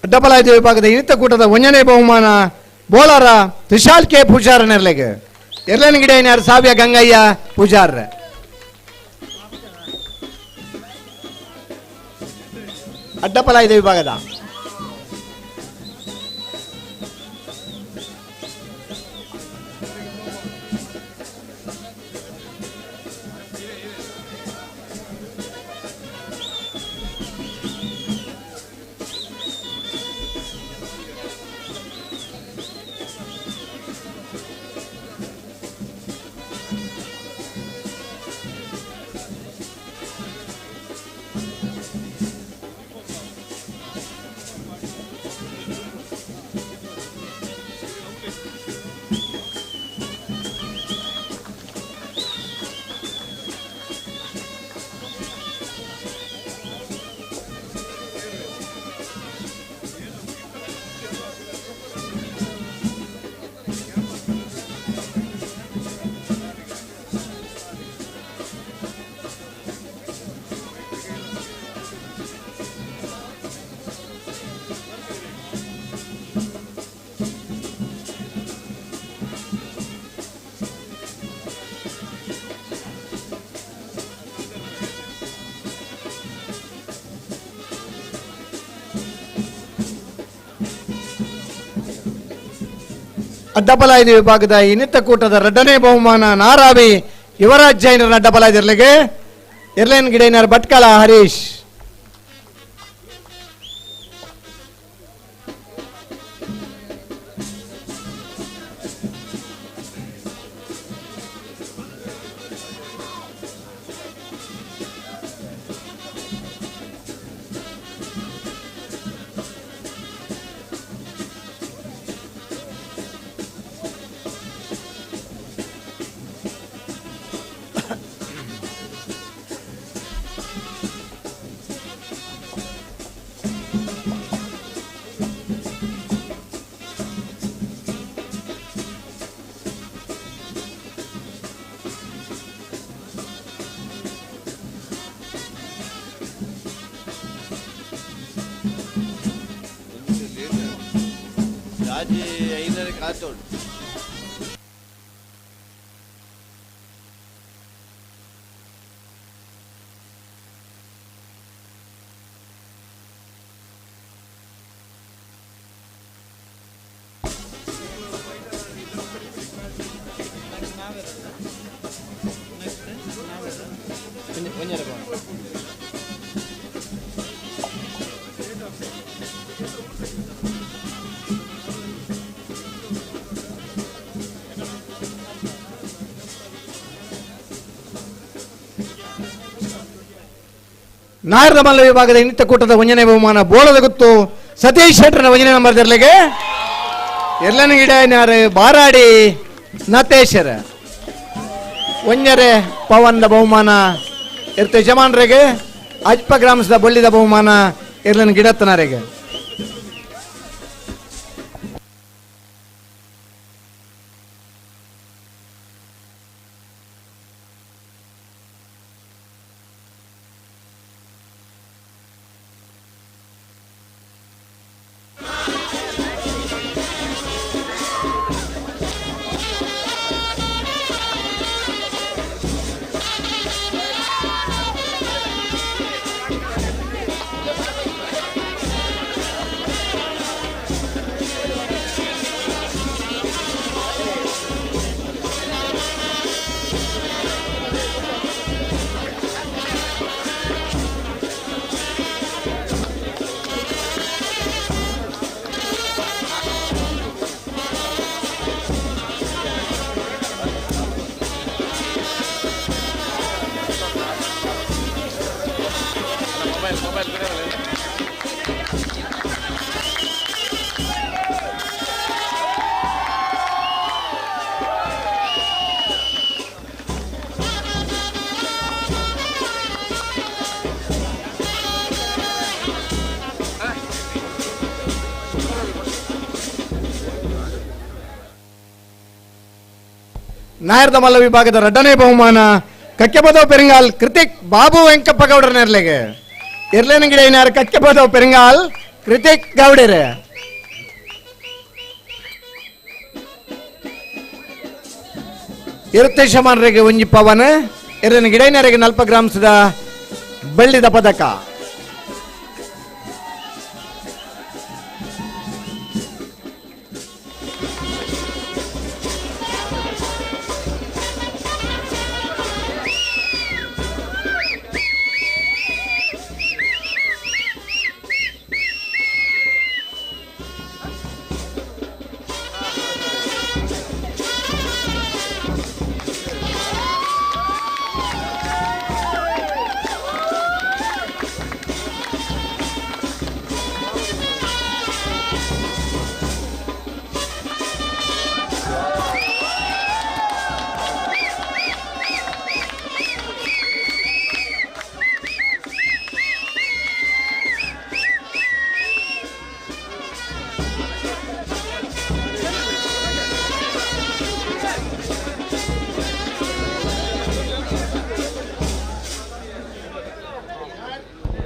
ಡಬಲ್ 5 ವಿಭಾಗದ ಇನಿತ ಕೂಟದ 1ನೇ ಬಹುಮಾನ ಬೋಲರ ತ್ರಿಶಾಲ್ ಕೆ ಪೂಜಾರ ನೆರ್ಲೆಗೆ ಇರ್ಲೇನ್ ಗಿಡ ಇನ್ನಾರು ಸಾವ್ಯ ಗಂಗಯ್ಯ ಪೂಜಾರ ಅಡ್ಡಪಲ 5 ವಿಭಾಗದ ಅಡ್ಡಬಲ 5 ವಿಭಾಗದ ಇನಿತ ಕೂಟದ 2ನೇ ಬಹುಮಾನ ನಾರಾವಿ ಯುವರಾಜ್ ಜೈನರ ಅಡ್ಡಬಲ ಇರ್ಲಿಗೆ ಇರ್ಲೇನ್ ಗಿಡೈನರ್ ಭಟ್ಕಳ ಹರೀಶ್ ಅದು 5 ಕಾತೋಡು ನಾಯರದ ಮಲ್ಲ ವಿಭಾಗದ ಇನ್ನಿತ ಕೂಟದ 1ನೇ ಬಹುಮಾನ ಬೋಳದ ಗುತ್ತು ಸತೀಶ್ ಶೆಟ್ಟರ್ನ 1ನೇ ನಂಬರ್ ಇರಲಿಗೆ ಎಲ್ಲನ ಗಿಡ ಬಾರಾಡಿ ನತೇಶರ 1ನೇ ಪವನ್ದ ಬಹುಮಾನ ಇರ್ತ ಯಜಮಾನರಿಗೆ ಅಜ್ಪ ಗ್ರಾಮದ ಬಳ್ಳಿದ ಬಹುಮಾನ ಇರ್ಲನ ಗಿಡತ್ತನರಿಗೆ. ನಾಯರದ ಮಲ್ಲ ವಿಭಾಗದ 2ನೇ ಬಹುಮಾನ ಕಕ್ಕೆಬದವ ಪೆರಿಂಗಾಲ್ ಕೃತಿಕ್ ಬಾಬು ವೆಂಕಪ್ಪ ಗೌಡರ ನೆರಲೆಗೆ ಇರ್ಲೇನ ಗಿಡ ಏನಾರು ಕಕ್ಕೆಬದವ ಪೆರಿಂಗಾಲ್ ಕೃತಿಕ್ ಗೌಡರೆ. ಇರುತ್ತೆ ಶಮಾನರಿಗೆ 1 ಪವನ್ ಇರ್ಲೇನ ಗಿಡ ಏನಾರಿಗೆ 40 ಗ್ರಾಮ್ಸ್ದ ಬೆಳ್ಳಿದ ಪದಕ.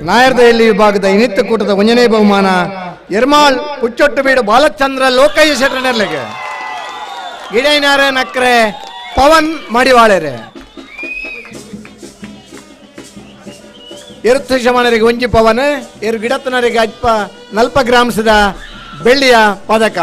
ನಾಯರ್ದಹಳ್ಳಿ ವಿಭಾಗದ ಇನ್ನಿತ ಕೂಟದ 1ನೇ ಬಹುಮಾನ ಎರ್ಮಾಳ್ ಹುಚ್ಚೊಟ್ಟು ಬೀಡು ಬಾಲಚಂದ್ರ ಲೋಕಯ್ಯ ಶೆಟ್ಟರ್ ನೆರಲೆಗೆ ಗಿಡೈನಾರೆ ನಕ್ರೆ ಪವನ್ ಮಡಿವಾಳೆರೆ. ಇರುತ್ತೆ ಶಮಾನರಿಗೆ 1 ಪವನ್ ಇರು ಗಿಡತ್ತನರಿಗೆ 40 ಗ್ರಾಮ್ಸ್ದ ಬೆಳ್ಳಿಯ ಪದಕ.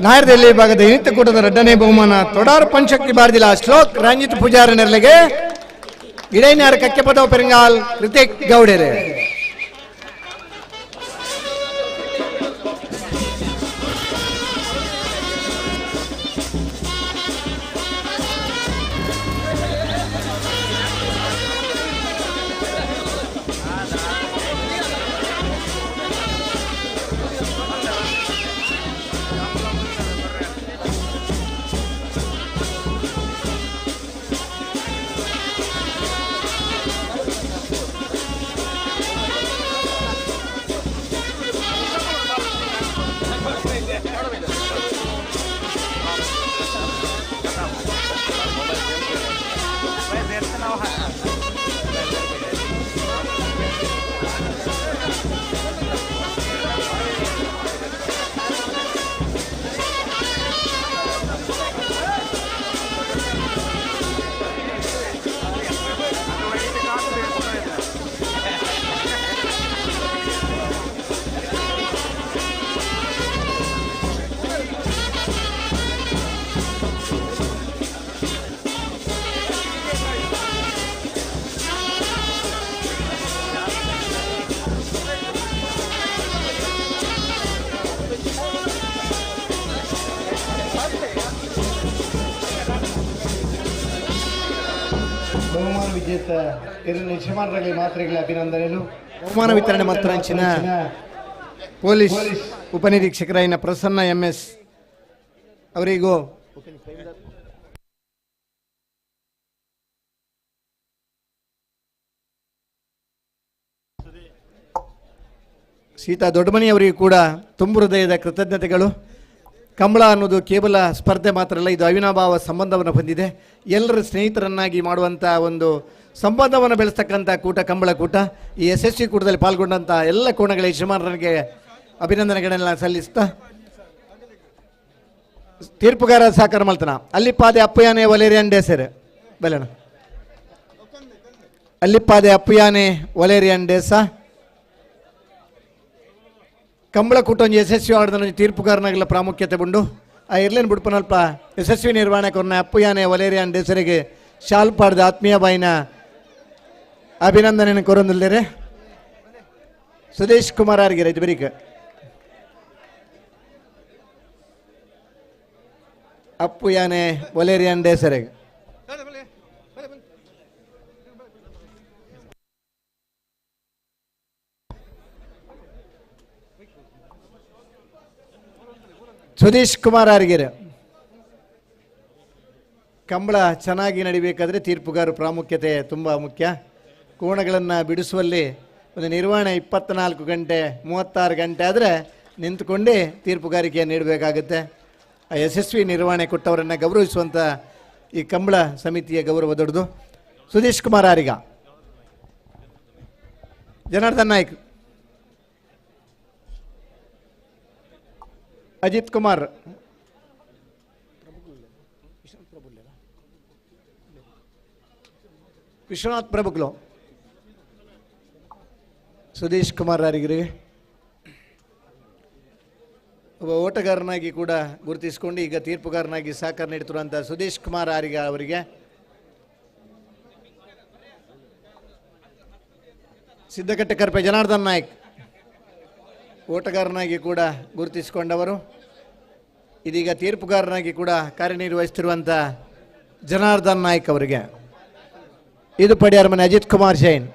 ನಾಯರ್ದಲ್ಲಿ ಭಾಗದ ಯುನಿತ ಕೂಟದ 2ನೇ ಬಹುಮಾನ ತೊಡಾರ್ ಪಂಚಕ್ತಿ ಬಾರ್ದಿಲ ಶ್ಲೋಕ್ ರಂಜಿತ್ ಪೂಜಾರ ನೆರಳಿಗೆ ಇಡೈನಾರ್ ಕಕ್ಕೆಪದವ ಪೆರಿಂಗಾಲ್ ಕೃತಿಕ್ ಗೌಡೆರೆ. ಬಹುಮಾನ ವಿಜೇತ ಇರಲಿ ಯಜಮಾನರಲ್ಲಿ ಮಾತ್ರೆಗಳ ಅಭಿನಂದನೆಗಳು. ಬಹುಮಾನ ವಿತರಣೆ ಮಾತ್ರ ಅಂಚಿನ ಪೊಲೀಸ್ ಉಪನಿರೀಕ್ಷಕರಾಯಿನ ಪ್ರಸನ್ನ MS ಅವರಿಗೂ ಸೀತಾ ದೊಡ್ಡಮನಿ ಅವರಿಗೂ ಕೂಡ ತುಂಬು ಹೃದಯದ ಕೃತಜ್ಞತೆಗಳು. ಕಂಬಳ ಅನ್ನೋದು ಕೇವಲ ಸ್ಪರ್ಧೆ ಮಾತ್ರ ಅಲ್ಲ, ಇದು ಅವಿನಾಭಾವ ಸಂಬಂಧವನ್ನು ಹೊಂದಿದೆ. ಎಲ್ಲರ ಸ್ನೇಹಿತರನ್ನಾಗಿ ಮಾಡುವಂಥ ಒಂದು ಸಂಬಂಧವನ್ನು ಬೆಳೆಸ್ತಕ್ಕಂಥ ಕೂಟ ಕಂಬಳ ಕೂಟ. ಈ ಯಶಸ್ವಿ ಕೂಟದಲ್ಲಿ ಪಾಲ್ಗೊಂಡಂಥ ಎಲ್ಲ ಕೋಣಗಳ ಯಜಮಾನರಿಗೆ ಅಭಿನಂದನೆಗಳನ್ನ ಸಲ್ಲಿಸ್ತಾ ತೀರ್ಪುಗಾರ ಸಹಕಾರ ಮಲ್ತನ ಅಲ್ಲಿಪ್ಪಾದೆ ಅಪ್ಪಯಾನೆ ವಲೇರಿಯನ್ ಡೇಸರ್ ಬೆಲೆನ ಅಲ್ಲಿಪ್ಪಾದೆ ಅಪ್ಪಯಾನೆ ವಲೇರಿಯನ್ ಡೇಸ ಕಂಬಳ ಕೂಟೊಂದು ಯಶಸ್ವಿ ಆಡದ ತೀರ್ಪುಗಾರನಾಗಲ ಪ್ರಾಮುಖ್ಯತೆ ಬಂಡು ಆ ಇರ್ಲೇನು ಬಿಡ್ಪನಲ್ಪ ಯಶಸ್ವಿ ನಿರ್ವಹಣೆ ಕೊನ್ನ ಅಪ್ಪಯಾನೆ ವಲೇರಿಯನ್ ಡೇಸರಿಗೆ ಶಾಲ್ ಪಾಡ್ದ ಆತ್ಮೀಯ ಬಾಯಿನ ಅಭಿನಂದನೆ ಕೊರೊಂದಿಲ್ಲರೆ ಸುದೇಶ್ ಕುಮಾರ್ ಆರ್ಗಿರ ಇದು ಬರೀಕ ಅಪ್ಪುಯಾನೆ ವಲೇರಿಯನ್ ಡೇಸರಿಗೆ ಸುದೇಶ್ ಕುಮಾರ್ ಆರ್ಗಿರೆ. ಕಂಬಳ ಚೆನ್ನಾಗಿ ನಡಿಬೇಕಾದ್ರೆ ತೀರ್ಪುಗಾರ ಪ್ರಾಮುಖ್ಯತೆ ತುಂಬ ಮುಖ್ಯ. ಕೋಣಗಳನ್ನು ಬಿಡಿಸುವಲ್ಲಿ ಒಂದು ನಿರ್ವಹಣೆ 24 ಗಂಟೆ 36 ಗಂಟೆ ಆದರೆ ನಿಂತುಕೊಂಡೇ ತೀರ್ಪುಗಾರಿಕೆ ನೀಡಬೇಕಾಗುತ್ತೆ. ಆ ಯಶಸ್ವಿ ನಿರ್ವಹಣೆ ಕೊಟ್ಟವರನ್ನು ಗೌರವಿಸುವಂಥ ಈ ಕಂಬಳ ಸಮಿತಿಯ ಗೌರವ ದೊಡ್ಡದು. ಸುದೇಶ್ ಕುಮಾರ್ ಆರಿಗ, ಜನಾರ್ದನ್ ನಾಯ್ಕ್, ಅಜಿತ್ ಕುಮಾರ್, ವಿಶ್ವನಾಥ್ ಪ್ರಭುಗಳು, ಸುದೇಶ್ ಕುಮಾರ್ ಆರಿಗರಿಗೆ ಒಬ್ಬ ಓಟಗಾರನಾಗಿ ಕೂಡ ಗುರುತಿಸಿಕೊಂಡು ಈಗ ತೀರ್ಪುಗಾರನಾಗಿ ಸಹಕಾರ ನೀಡುತ್ತಿರುವಂಥ ಸುದೇಶ್ ಕುಮಾರ್ ಆರಿಗ ಅವರಿಗೆ ಸಿದ್ದಕಟ್ಟೆ ಕರ್ಪೆ ಜನಾರ್ದನ್ ನಾಯ್ಕ್ ಓಟಗಾರನಾಗಿ ಕೂಡ ಗುರುತಿಸಿಕೊಂಡವರು ಇದೀಗ ತೀರ್ಪುಗಾರನಾಗಿ ಕೂಡ ಕಾರ್ಯನಿರ್ವಹಿಸುತ್ತಿರುವಂಥ ಜನಾರ್ದನ್ ನಾಯ್ಕ್ ಅವರಿಗೆ ಇದು ಪಡಿಯಾರ ಮನೆ ಅಜಿತ್ ಕುಮಾರ್ ಜೈನ್,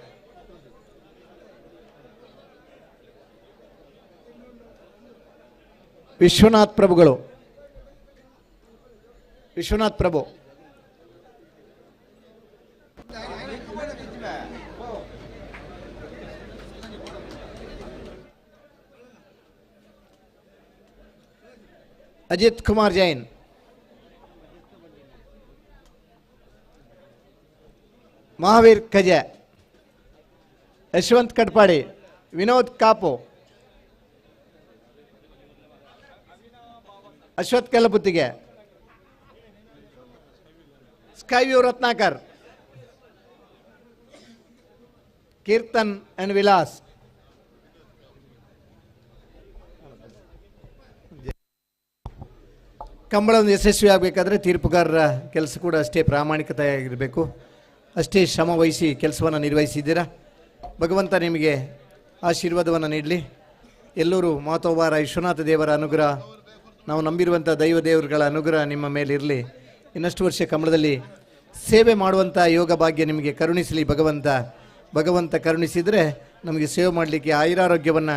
ವಿಶ್ವನಾಥ್ ಪ್ರಭುಗಳು, ವಿಶ್ವನಾಥ್ ಪ್ರಭು, ಅಜಿತ್ ಕುಮಾರ್ ಜೈನ್, ಮಹಾವೀರ್ ಕಜೆ, ಯಶವಂತ್ ಕಟ್ಪಾಡಿ, ವಿನೋದ್ ಕಾಪು, ಅಶ್ವಥ್ ಕಲ್ಲಬುತ್ತಿಗೆ, ಸ್ಕೈವ್ಯೂ ರತ್ನಾಕರ್, ಕೀರ್ತನ್ ಅಂಡ್ ವಿಲಾಸ್, ಕಂಬಳವನ್ನು ಯಶಸ್ವಿ ಆಗಬೇಕಾದ್ರೆ ತೀರ್ಪುಗಾರರ ಕೆಲಸ ಕೂಡ ಅಷ್ಟೇ ಪ್ರಾಮಾಣಿಕತೆಯಾಗಿರಬೇಕು, ಅಷ್ಟೇ ಶ್ರಮ ವಹಿಸಿ ಕೆಲಸವನ್ನು ನಿರ್ವಹಿಸಿದ್ದೀರಾ. ಭಗವಂತ ನಿಮಗೆ ಆಶೀರ್ವಾದವನ್ನು ನೀಡಲಿ. ಎಲ್ಲರೂ ಮಾತೋಬಾರ ವಿಶ್ವನಾಥ ದೇವರ ಅನುಗ್ರಹ, ನಾವು ನಂಬಿರುವಂಥ ದೈವ ದೇವರುಗಳ ಅನುಗ್ರಹ ನಿಮ್ಮ ಮೇಲೆ ಇರಲಿ. ಇನ್ನಷ್ಟು ವರ್ಷ ಕಂಬಳದಲ್ಲಿ ಸೇವೆ ಮಾಡುವಂಥ ಯೋಗ ಭಾಗ್ಯ ನಿಮಗೆ ಕರುಣಿಸಲಿ ಭಗವಂತ ಕರುಣಿಸಿದರೆ ನಮಗೆ ಸೇವೆ ಮಾಡಲಿಕ್ಕೆ ಆಯುರಾರೋಗ್ಯವನ್ನು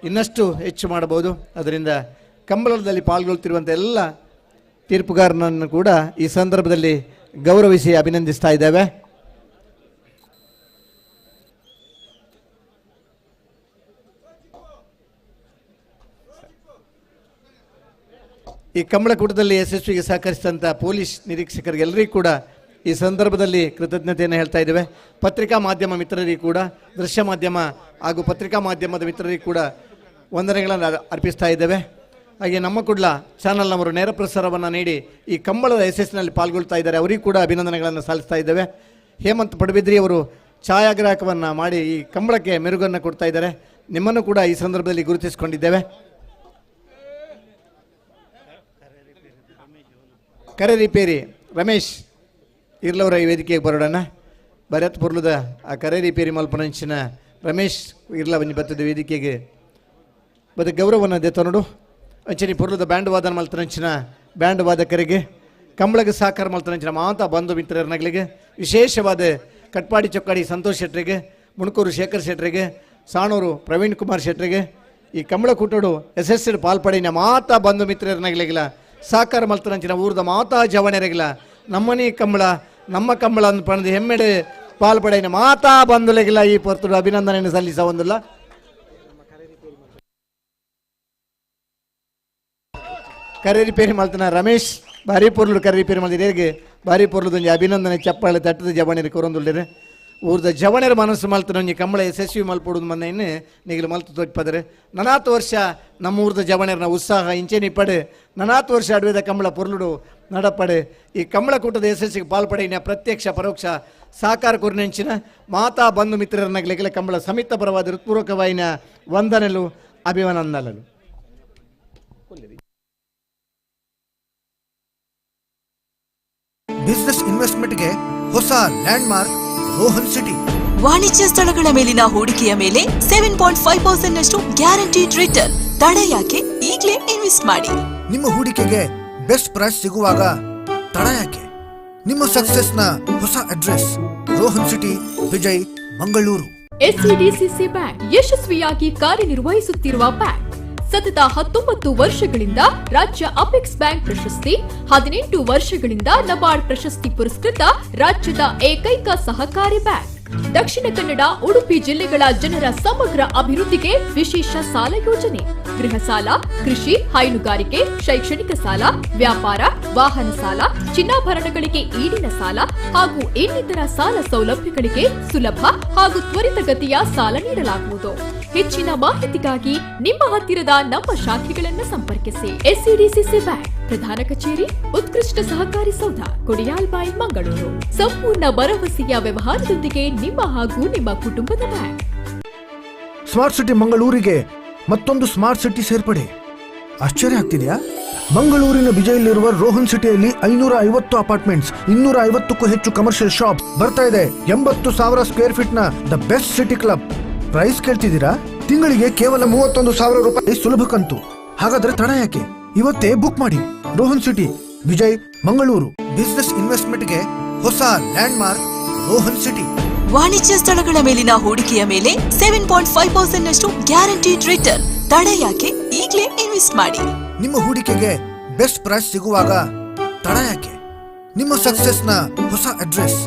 ಇನ್ನಷ್ಟು ಹೆಚ್ಚು ಮಾಡಬಹುದು. ಅದರಿಂದ ಕಂಬಳದಲ್ಲಿ ಪಾಲ್ಗೊಳ್ತಿರುವಂಥ ಎಲ್ಲ ತೀರ್ಪುಗಾರನನ್ನು ಕೂಡ ಈ ಸಂದರ್ಭದಲ್ಲಿ ಗೌರವಿಸಿ ಅಭಿನಂದಿಸ್ತಾ ಇದ್ದೇವೆ. ಈ ಕಂಬಳಕೂಟದಲ್ಲಿ ಯಶಸ್ವಿಗೆ ಸಹಕರಿಸಿದಂಥ ಪೊಲೀಸ್ ನಿರೀಕ್ಷಕರಿಗೆಲ್ಲರಿಗೂ ಕೂಡ ಈ ಸಂದರ್ಭದಲ್ಲಿ ಕೃತಜ್ಞತೆಯನ್ನು ಹೇಳ್ತಾ ಇದ್ದೇವೆ. ಪತ್ರಿಕಾ ಮಾಧ್ಯಮ ಮಿತ್ರರಿಗೂ ಕೂಡ, ದೃಶ್ಯ ಮಾಧ್ಯಮ ಹಾಗೂ ಪತ್ರಿಕಾ ಮಾಧ್ಯಮದ ಮಿತ್ರರಿಗೂ ಕೂಡ ವಂದನೆಗಳನ್ನು ಅರ್ಪಿಸ್ತಾ ಇದ್ದೇವೆ. ಹಾಗೆ ನಮ್ಮ ಕುಡ್ಲ ಚಾನಲ್ನವರು ನೇರ ಪ್ರಸಾರವನ್ನು ನೀಡಿ ಈ ಕಂಬಳದ ಯಶಸ್ಸಿನಲ್ಲಿ ಪಾಲ್ಗೊಳ್ತಾ ಇದ್ದಾರೆ, ಅವರಿಗೂ ಕೂಡ ಅಭಿನಂದನೆಗಳನ್ನು ಸಲ್ಲಿಸ್ತಾ ಇದ್ದೇವೆ. ಹೇಮಂತ್ ಪಡುಬಿದ್ರಿ ಅವರು ಛಾಯಾಗ್ರಾಹಕವನ್ನು ಮಾಡಿ ಈ ಕಂಬಳಕ್ಕೆ ಮೆರುಗನ್ನು ಕೊಡ್ತಾ ಇದ್ದಾರೆ. ನಿಮ್ಮನ್ನು ಕೂಡ ಈ ಸಂದರ್ಭದಲ್ಲಿ ಗುರುತಿಸಿಕೊಂಡಿದ್ದೇವೆ. ಕರೆ ರಿಪೇರಿ ರಮೇಶ್ ಇರ್ಲವರ ಈ ವೇದಿಕೆಗೆ ಬರೋಣ. ಭರತ್ ಪುರ್ಲದ ಆ ಕರೆ ರಿಪೇರಿ ಮಲ್ಪನಂಚಿನ ರಮೇಶ್ ಇರ್ಲ ಬಂದು ಬರ್ತದೆ ವೇದಿಕೆಗೆ ಬದ ಗೌರವವನ್ನು ದೆತ್ತ ನೋಡು. ಅಂಚನಿ ಪುರ್ಲದ ಬ್ಯಾಂಡ್ ವಾದನ ಮಲ್ತನಂಚಿನ ಬ್ಯಾಂಡ್ ವಾದಕರಿಗೆ, ಕಂಬಳಗೆ ಸಹಕಾರ ಮಲ್ತನಂಚಿನ ಮಾತಾ ಬಂಧು ಮಿತ್ರರನಗಳಿಗೆ, ವಿಶೇಷವಾದ ಕಟ್ಪಾಡಿ ಚೊಕ್ಕಾಡಿ ಸಂತೋಷ್ ಶೆಟ್ರಿಗೆ, ಮುಣಕೂರು ಶೇಖರ್ ಶೆಟ್ರಿಗೆ, ಸಾಣೂರು ಪ್ರವೀಣ್ ಕುಮಾರ್ ಶೆಟ್ರಿಗೆ, ಈ ಕಂಬಳ ಕೂಟೋಡು ಯಶಸ್ಸಿನ ಪಾಲ್ಪಡಿನ ಮಾತಾ ಬಂಧು ಮಿತ್ರರನಗಳಿಗಿಲ್ಲ ಸಹಕಾರ ಮಲ್ತನಂಚಿನ ಊರದ ಮಾತಾ ಜವಣರಿಗಿಲ್ಲ ನಮ್ಮನಿ ಕಂಬಳ ನಮ್ಮ ಕಂಬಳ ಅಂದು ಪಣದು ಹೆಮ್ಮೆಡೆ ಪಾಲ್ಪಡಿನ ಮಾತಾ ಬಂಧುಲೆಗಿಲ್ಲ ಈ ಪೊರ್ತುಡು ಅಭಿನಂದನೆಯನ್ನು ಸಲ್ಲಿಸ ಒಂದಿಲ್ಲ. ಕರೆ ರಿಪೇರಿ ಮಲ್ತನ ರಮೇಶ್ ಭಾರಿ ಪೊರ್ಲು ಕರೆ ರಿಪೇರಿ ಮಲ್ತಿರಿಗೆ ಭಾರಿ ಪೊರ್ಲದೊಂದು ಅಭಿನಂದನೆ ಚಪ್ಪಾಳೆ ತಟ್ಟದ ಜವಣರಿಗೆ ಕೊರೊಂದುಳ್ಳಿರೆ ಊರ್ದ ಜವಣರ ಮನಸ್ಸು ಮಲ್ತನೊಂಜಿ ಕಂಬಳ ಯಶಸ್ವಿ ಮಲ್ಪಡುದು ಮೊನ್ನೆ ಇನ್ನು ನೀಗಲು ಮಲ್ತು ತೊಟ್ಪದರೆ 40 ವರ್ಷ ನಮ್ಮ ಊರ್ದ ಜವಣರನ ಉತ್ಸಾಹ ಇಂಚೆನಿ ಪಡೆ 40 ವರ್ಷ ಅಡುವೆದ ಕಂಬಳ ಪೊರ್ಲುಡು ನಡಪಡೆ ಈ ಕಂಬಳ ಕೂಟದ ಯಶಸ್ಸಿಗೆ ಪಾಲ್ಪಡೆಯಿನ ಪ್ರತ್ಯಕ್ಷ ಪರೋಕ್ಷ ಸಹಕಾರ ಕೊರ್ನೆಂಚಿನ ಮಾತಾ ಬಂಧು ಮಿತ್ರರನ್ನಾಗಲಿಕ್ಕೆ ಕಂಬಳ ಸಮಿತ ಪರವಾದ ಹೃತ್ಪೂರ್ವಕವಾಯಿನ ವಂದನೆಲು ಅಭಿನಂದನಲು. ಬಿಸಿನೆಸ್ ಇನ್ವೆಸ್ಟ್ಮೆಂಟ್ಗೆ ಹೊಸ ಲ್ಯಾಂಡ್ಮಾರ್ಕ್ ರೋಹನ್ ಸಿಟಿ. ವಾಣಿಜ್ಯ ಸ್ಥಳಗಳ ಮೇಲಿನ ಹೂಡಿಕೆಯ ಮೇಲೆ 7.5% ನಷ್ಟು ಗ್ಯಾರಂಟಿಡ್ ರಿಟರ್ನ್. ತಡ ಯಾಕೆ? ಈಗಲೇ ಇನ್ವೆಸ್ಟ್ ಮಾಡಿ. ನಿಮ್ಮ ಹೂಡಿಕೆಗೆ ಬೆಸ್ಟ್ ಪ್ರೈಸ್ ಸಿಗುವಾಗ ತಡ ಯಾಕೆ? ನಿಮ್ಮ ಸಕ್ಸೆಸ್ನ ಹೊಸ address Rohan city, Vijay, Mangaluru. SCDCC bank ಯಶಸ್ವಿಯಾಗಿ ಕಾರ್ಯನಿರ್ವಹಿಸುತ್ತಿರುವ ಬ್ಯಾಂಕ್. ಸತತ 19 ವರ್ಷಗಳಿಂದ ರಾಜ್ಯ ಅಪೆಕ್ಸ್ ಬ್ಯಾಂಕ್ ಪ್ರಶಸ್ತಿ, 18 ವರ್ಷಗಳಿಂದ ನಬಾರ್ಡ್ ಪ್ರಶಸ್ತಿ ಪುರಸ್ಕೃತ ರಾಜ್ಯದ ಏಕೈಕ ಸಹಕಾರಿ ಬ್ಯಾಂಕ್. ದಕ್ಷಿಣ ಕನ್ನಡ, ಉಡುಪಿ ಜಿಲ್ಲೆಗಳ ಜನರ ಸಮಗ್ರ ಅಭಿವೃದ್ಧಿಗೆ ವಿಶೇಷ ಸಾಲ ಯೋಜನೆ, ಗೃಹ ಸಾಲ, ಕೃಷಿ, ಹೈನುಗಾರಿಕೆ, ಶೈಕ್ಷಣಿಕ ಸಾಲ, ವ್ಯಾಪಾರ, ವಾಹನ ಸಾಲ, ಚಿನ್ನಾಭರಣಗಳಿಗೆ ಈಡಿನ ಸಾಲ ಹಾಗೂ ಇನ್ನಿತರ ಸಾಲ ಸೌಲಭ್ಯಗಳಿಗೆ ಸುಲಭ ಹಾಗೂ ತ್ವರಿತಗತಿಯ ಸಾಲ ನೀಡಲಾಗುವುದು. ಹೆಚ್ಚಿನ ಮಾಹಿತಿಗಾಗಿ ನಿಮ್ಮ ಹತ್ತಿರದ ನಮ್ಮ ಶಾಖೆಗಳನ್ನು ಸಂಪರ್ಕಿಸಿ. ಎಸ್ಸಿಡಿಸಿಸಿ ಬ್ಯಾಂಕ್ ಪ್ರಧಾನ ಕಚೇರಿ, ಉತ್ಕೃಷ್ಟ ಸಹಕಾರಿ ಸೌಧ, ಕೊಡಿಯಾಲ್ಬಾಯಿ, ಮಂಗಳೂರು. ಸಂಪೂರ್ಣ ಭರವಸೆಯ ವ್ಯವಹಾರದೊಂದಿಗೆ ನಿಮ್ಮ ಹಾಗೂ ನಿಮ್ಮ ಕುಟುಂಬದ ಬ್ಯಾಂಕ್. ಸ್ಮಾರ್ಟ್ ಸಿಟಿ ಮಂಗಳೂರಿಗೆ ಮತ್ತೊಂದು ಸ್ಮಾರ್ಟ್ ಸಿಟಿ ಸೇರ್ಪಡೆ. ಆಶ್ಚರ್ಯ ಆಗ್ತಿದೆಯಾ? ಮಂಗಳೂರಿನ ವಿಜಯಲ್ಲಿರುವ ರೋಹನ್ ಸಿಟಿಯಲ್ಲಿ 550 ಅಪಾರ್ಟ್ಮೆಂಟ್ಸ್, 250ಕ್ಕೂ ಹೆಚ್ಚು ಕಮರ್ಷಿಯಲ್ ಶಾಪ್ ಬರ್ತಾ ಇದೆ. 80,000 ಸ್ಕ್ವೇರ್ ಫೀಟ್ ನ the best city club. Price ಕೇಳ್ತಿದ್ದೀರಾ? ತಿಂಗಳಿಗೆ ಕೇವಲ 31,000 ರೂಪಾಯಿ ಸುಲಭ ಕಂತು. ಹಾಗಾದ್ರೆ ತಡ ಯಾಕೆ? ಇವತ್ತೇ ಬುಕ್ ಮಾಡಿ. ರೋಹನ್ ಸಿಟಿ, ವಿಜಯ್, ಮಂಗಳೂರು. ಬಿಸಿನೆಸ್ ಇನ್ವೆಸ್ಟ್ಮೆಂಟ್ಗೆ ಹೊಸ ಲ್ಯಾಂಡ್ಮಾರ್ಕ್ ರೋಹನ್ ಸಿಟಿ. ವಾಣಿಜ್ಯ ಸ್ಥಳಗಳ ಮೇಲಿನ ಹೂಡಿಕೆಯ ಮೇಲೆ 7.5% ನಷ್ಟು ಗ್ಯಾರಂಟಿಡ್ ರಿಟರ್ನ್. ತಡ ಯಾಕೆ? ಈಗಲೇ ಇನ್ವೆಸ್ಟ್ ಮಾಡಿ. ನಿಮ್ಮ ಹೂಡಿಕೆಗೆ ಬೆಸ್ಟ್ ಪ್ರೈಸ್ ಸಿಗುವಾಗ ತಡ ಯಾಕೆ? ನಿಮ್ಮ ಸಕ್ಸೆಸ್ನ ಹೊಸ address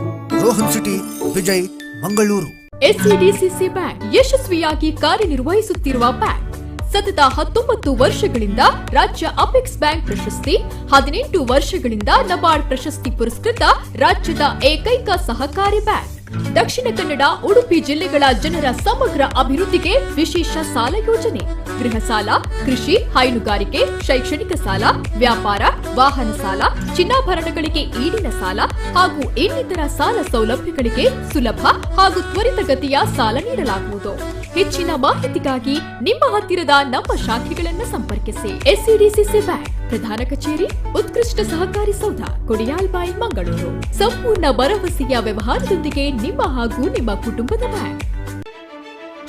Rohan city, Vijay, Mangaluru. SCDCC bank ಯಶಸ್ವಿಯಾಗಿ ಕಾರ್ಯನಿರ್ವಹಿಸುತ್ತಿರುವ ಬ್ಯಾಂಕ್. ಸತತ 19 ವರ್ಷಗಳಿಂದ ರಾಜ್ಯ ಅಪೆಕ್ಸ್ ಬ್ಯಾಂಕ್ ಪ್ರಶಸ್ತಿ, 18 ವರ್ಷಗಳಿಂದ ನಬಾರ್ಡ್ ಪ್ರಶಸ್ತಿ ಪುರಸ್ಕೃತ ರಾಜ್ಯದ ಏಕೈಕ ಸಹಕಾರಿ ಬ್ಯಾಂಕ್. ದಕ್ಷಿಣ ಕನ್ನಡ, ಉಡುಪಿ ಜಿಲ್ಲೆಗಳ ಜನರ ಸಮಗ್ರ ಅಭಿವೃದ್ಧಿಗೆ ವಿಶೇಷ ಸಾಲ ಯೋಜನೆ, ಗೃಹ ಸಾಲ, ಕೃಷಿ, ಹೈನುಗಾರಿಕೆ, ಶೈಕ್ಷಣಿಕ ಸಾಲ, ವ್ಯಾಪಾರ, ವಾಹನ ಸಾಲ, ಚಿನ್ನಾಭರಣಗಳಿಗೆ ಈಡಿನ ಸಾಲ ಹಾಗೂ ಇನ್ನಿತರ ಸಾಲ ಸೌಲಭ್ಯಗಳಿಗೆ ಸುಲಭ ಹಾಗೂ ತ್ವರಿತಗತಿಯ ಸಾಲ ನೀಡಲಾಗುವುದು. ಹೆಚ್ಚಿನ ಮಾಹಿತಿಗಾಗಿ ನಿಮ್ಮ ಹತ್ತಿರದ ನಮ್ಮ ಶಾಖೆಗಳನ್ನು ಸಂಪರ್ಕಿಸಿ. ಎಸ್ಸಿಡಿಸಿಸಿ ಬ್ಯಾಂಕ್ ಪ್ರಧಾನ ಕಚೇರಿ, ಉತ್ಕೃಷ್ಟ ಸಹಕಾರಿ ಸೌಧ, ಕೊಡಿಯಾಲ್ ಬಾಯ್, ಮಂಗಳೂರು. ಸಂಪೂರ್ಣ ಭರವಸೆಯ ವ್ಯವಹಾರದೊಂದಿಗೆ ನಿಮ್ಮ ಹಾಗೂ ನಿಮ್ಮ ಕುಟುಂಬದ ಬ್ಯಾಂಕ್.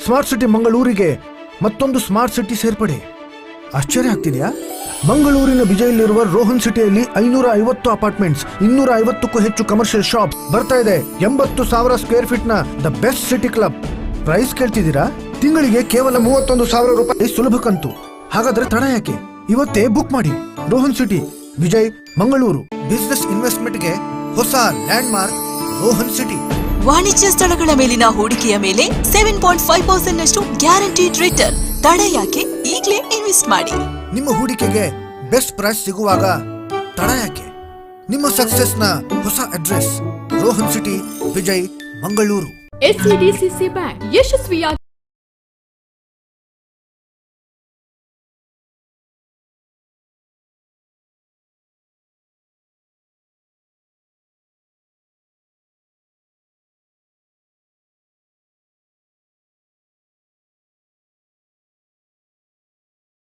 ಸ್ಮಾರ್ಟ್ ಸಿಟಿ ಮಂಗಳೂರಿಗೆ ಮತ್ತೊಂದು ಸ್ಮಾರ್ಟ್ ಸಿಟಿ ಸೇರ್ಪಡೆ. ಆಶ್ಚರ್ಯ ಆಗ್ತಿದೆಯಾ? ಮಂಗಳೂರಿನ ಬಿಜೈಲಿರುವ ರೋಹನ್ ಸಿಟಿಯಲ್ಲಿ 550 ಅಪಾರ್ಟ್ಮೆಂಟ್ಸ್, 250ಕ್ಕೂ ಹೆಚ್ಚು ಕಮರ್ಷಿಯಲ್ ಶಾಪ್ಸ್ ಬರ್ತಾ ಇದೆ. 80,000 ಸ್ಕ್ವೇರ್ ಫೀಟ್ ನ the best city club. Price ಕೇಳ್ತಿದ್ದೀರಾ? ತಿಂಗಳಿಗೆ ಕೇವಲ 31,000 ರೂಪಾಯಿ ಸುಲಭ ಕಂತು. ಹಾಗಾದ್ರೆ ತಡ ಯಾಕೆ? ಇವತ್ತೇ ಬುಕ್ ಮಾಡಿ. ರೋಹನ್ ಸಿಟಿ, ವಿಜಯ್, ಮಂಗಳೂರು. ಬಿಸಿನೆಸ್ ಇನ್ವೆಸ್ಟ್ಮೆಂಟ್ಗೆ ಹೊಸ ಲ್ಯಾಂಡ್ ಮಾರ್ಕ್ ರೋಹನ್ ಸಿಟಿ. ವಾಣಿಜ್ಯ ಸ್ಥಳಗಳ ಮೇಲಿನ ಹೂಡಿಕೆಯ ಮೇಲೆ 7.5% ನಷ್ಟು ಗ್ಯಾರಂಟಿಡ್ ರಿಟರ್ನ್. ತಡ ಯಾಕೆ? ಈಗಲೇ ಇನ್ವೆಸ್ಟ್ ಮಾಡಿ. ನಿಮ್ಮ ಹೂಡಿಕೆಗೆ ಬೆಸ್ಟ್ ಪ್ರೈಸ್ ಸಿಗುವಾಗ ತಡ ಯಾಕೆ? ನಿಮ್ಮ ಸಕ್ಸೆಸ್ ನ ಹೊಸ address Rohan city, Vijay, Mangaluru. SCDCC bank ಯಶಸ್ವಿಯಾಗಿ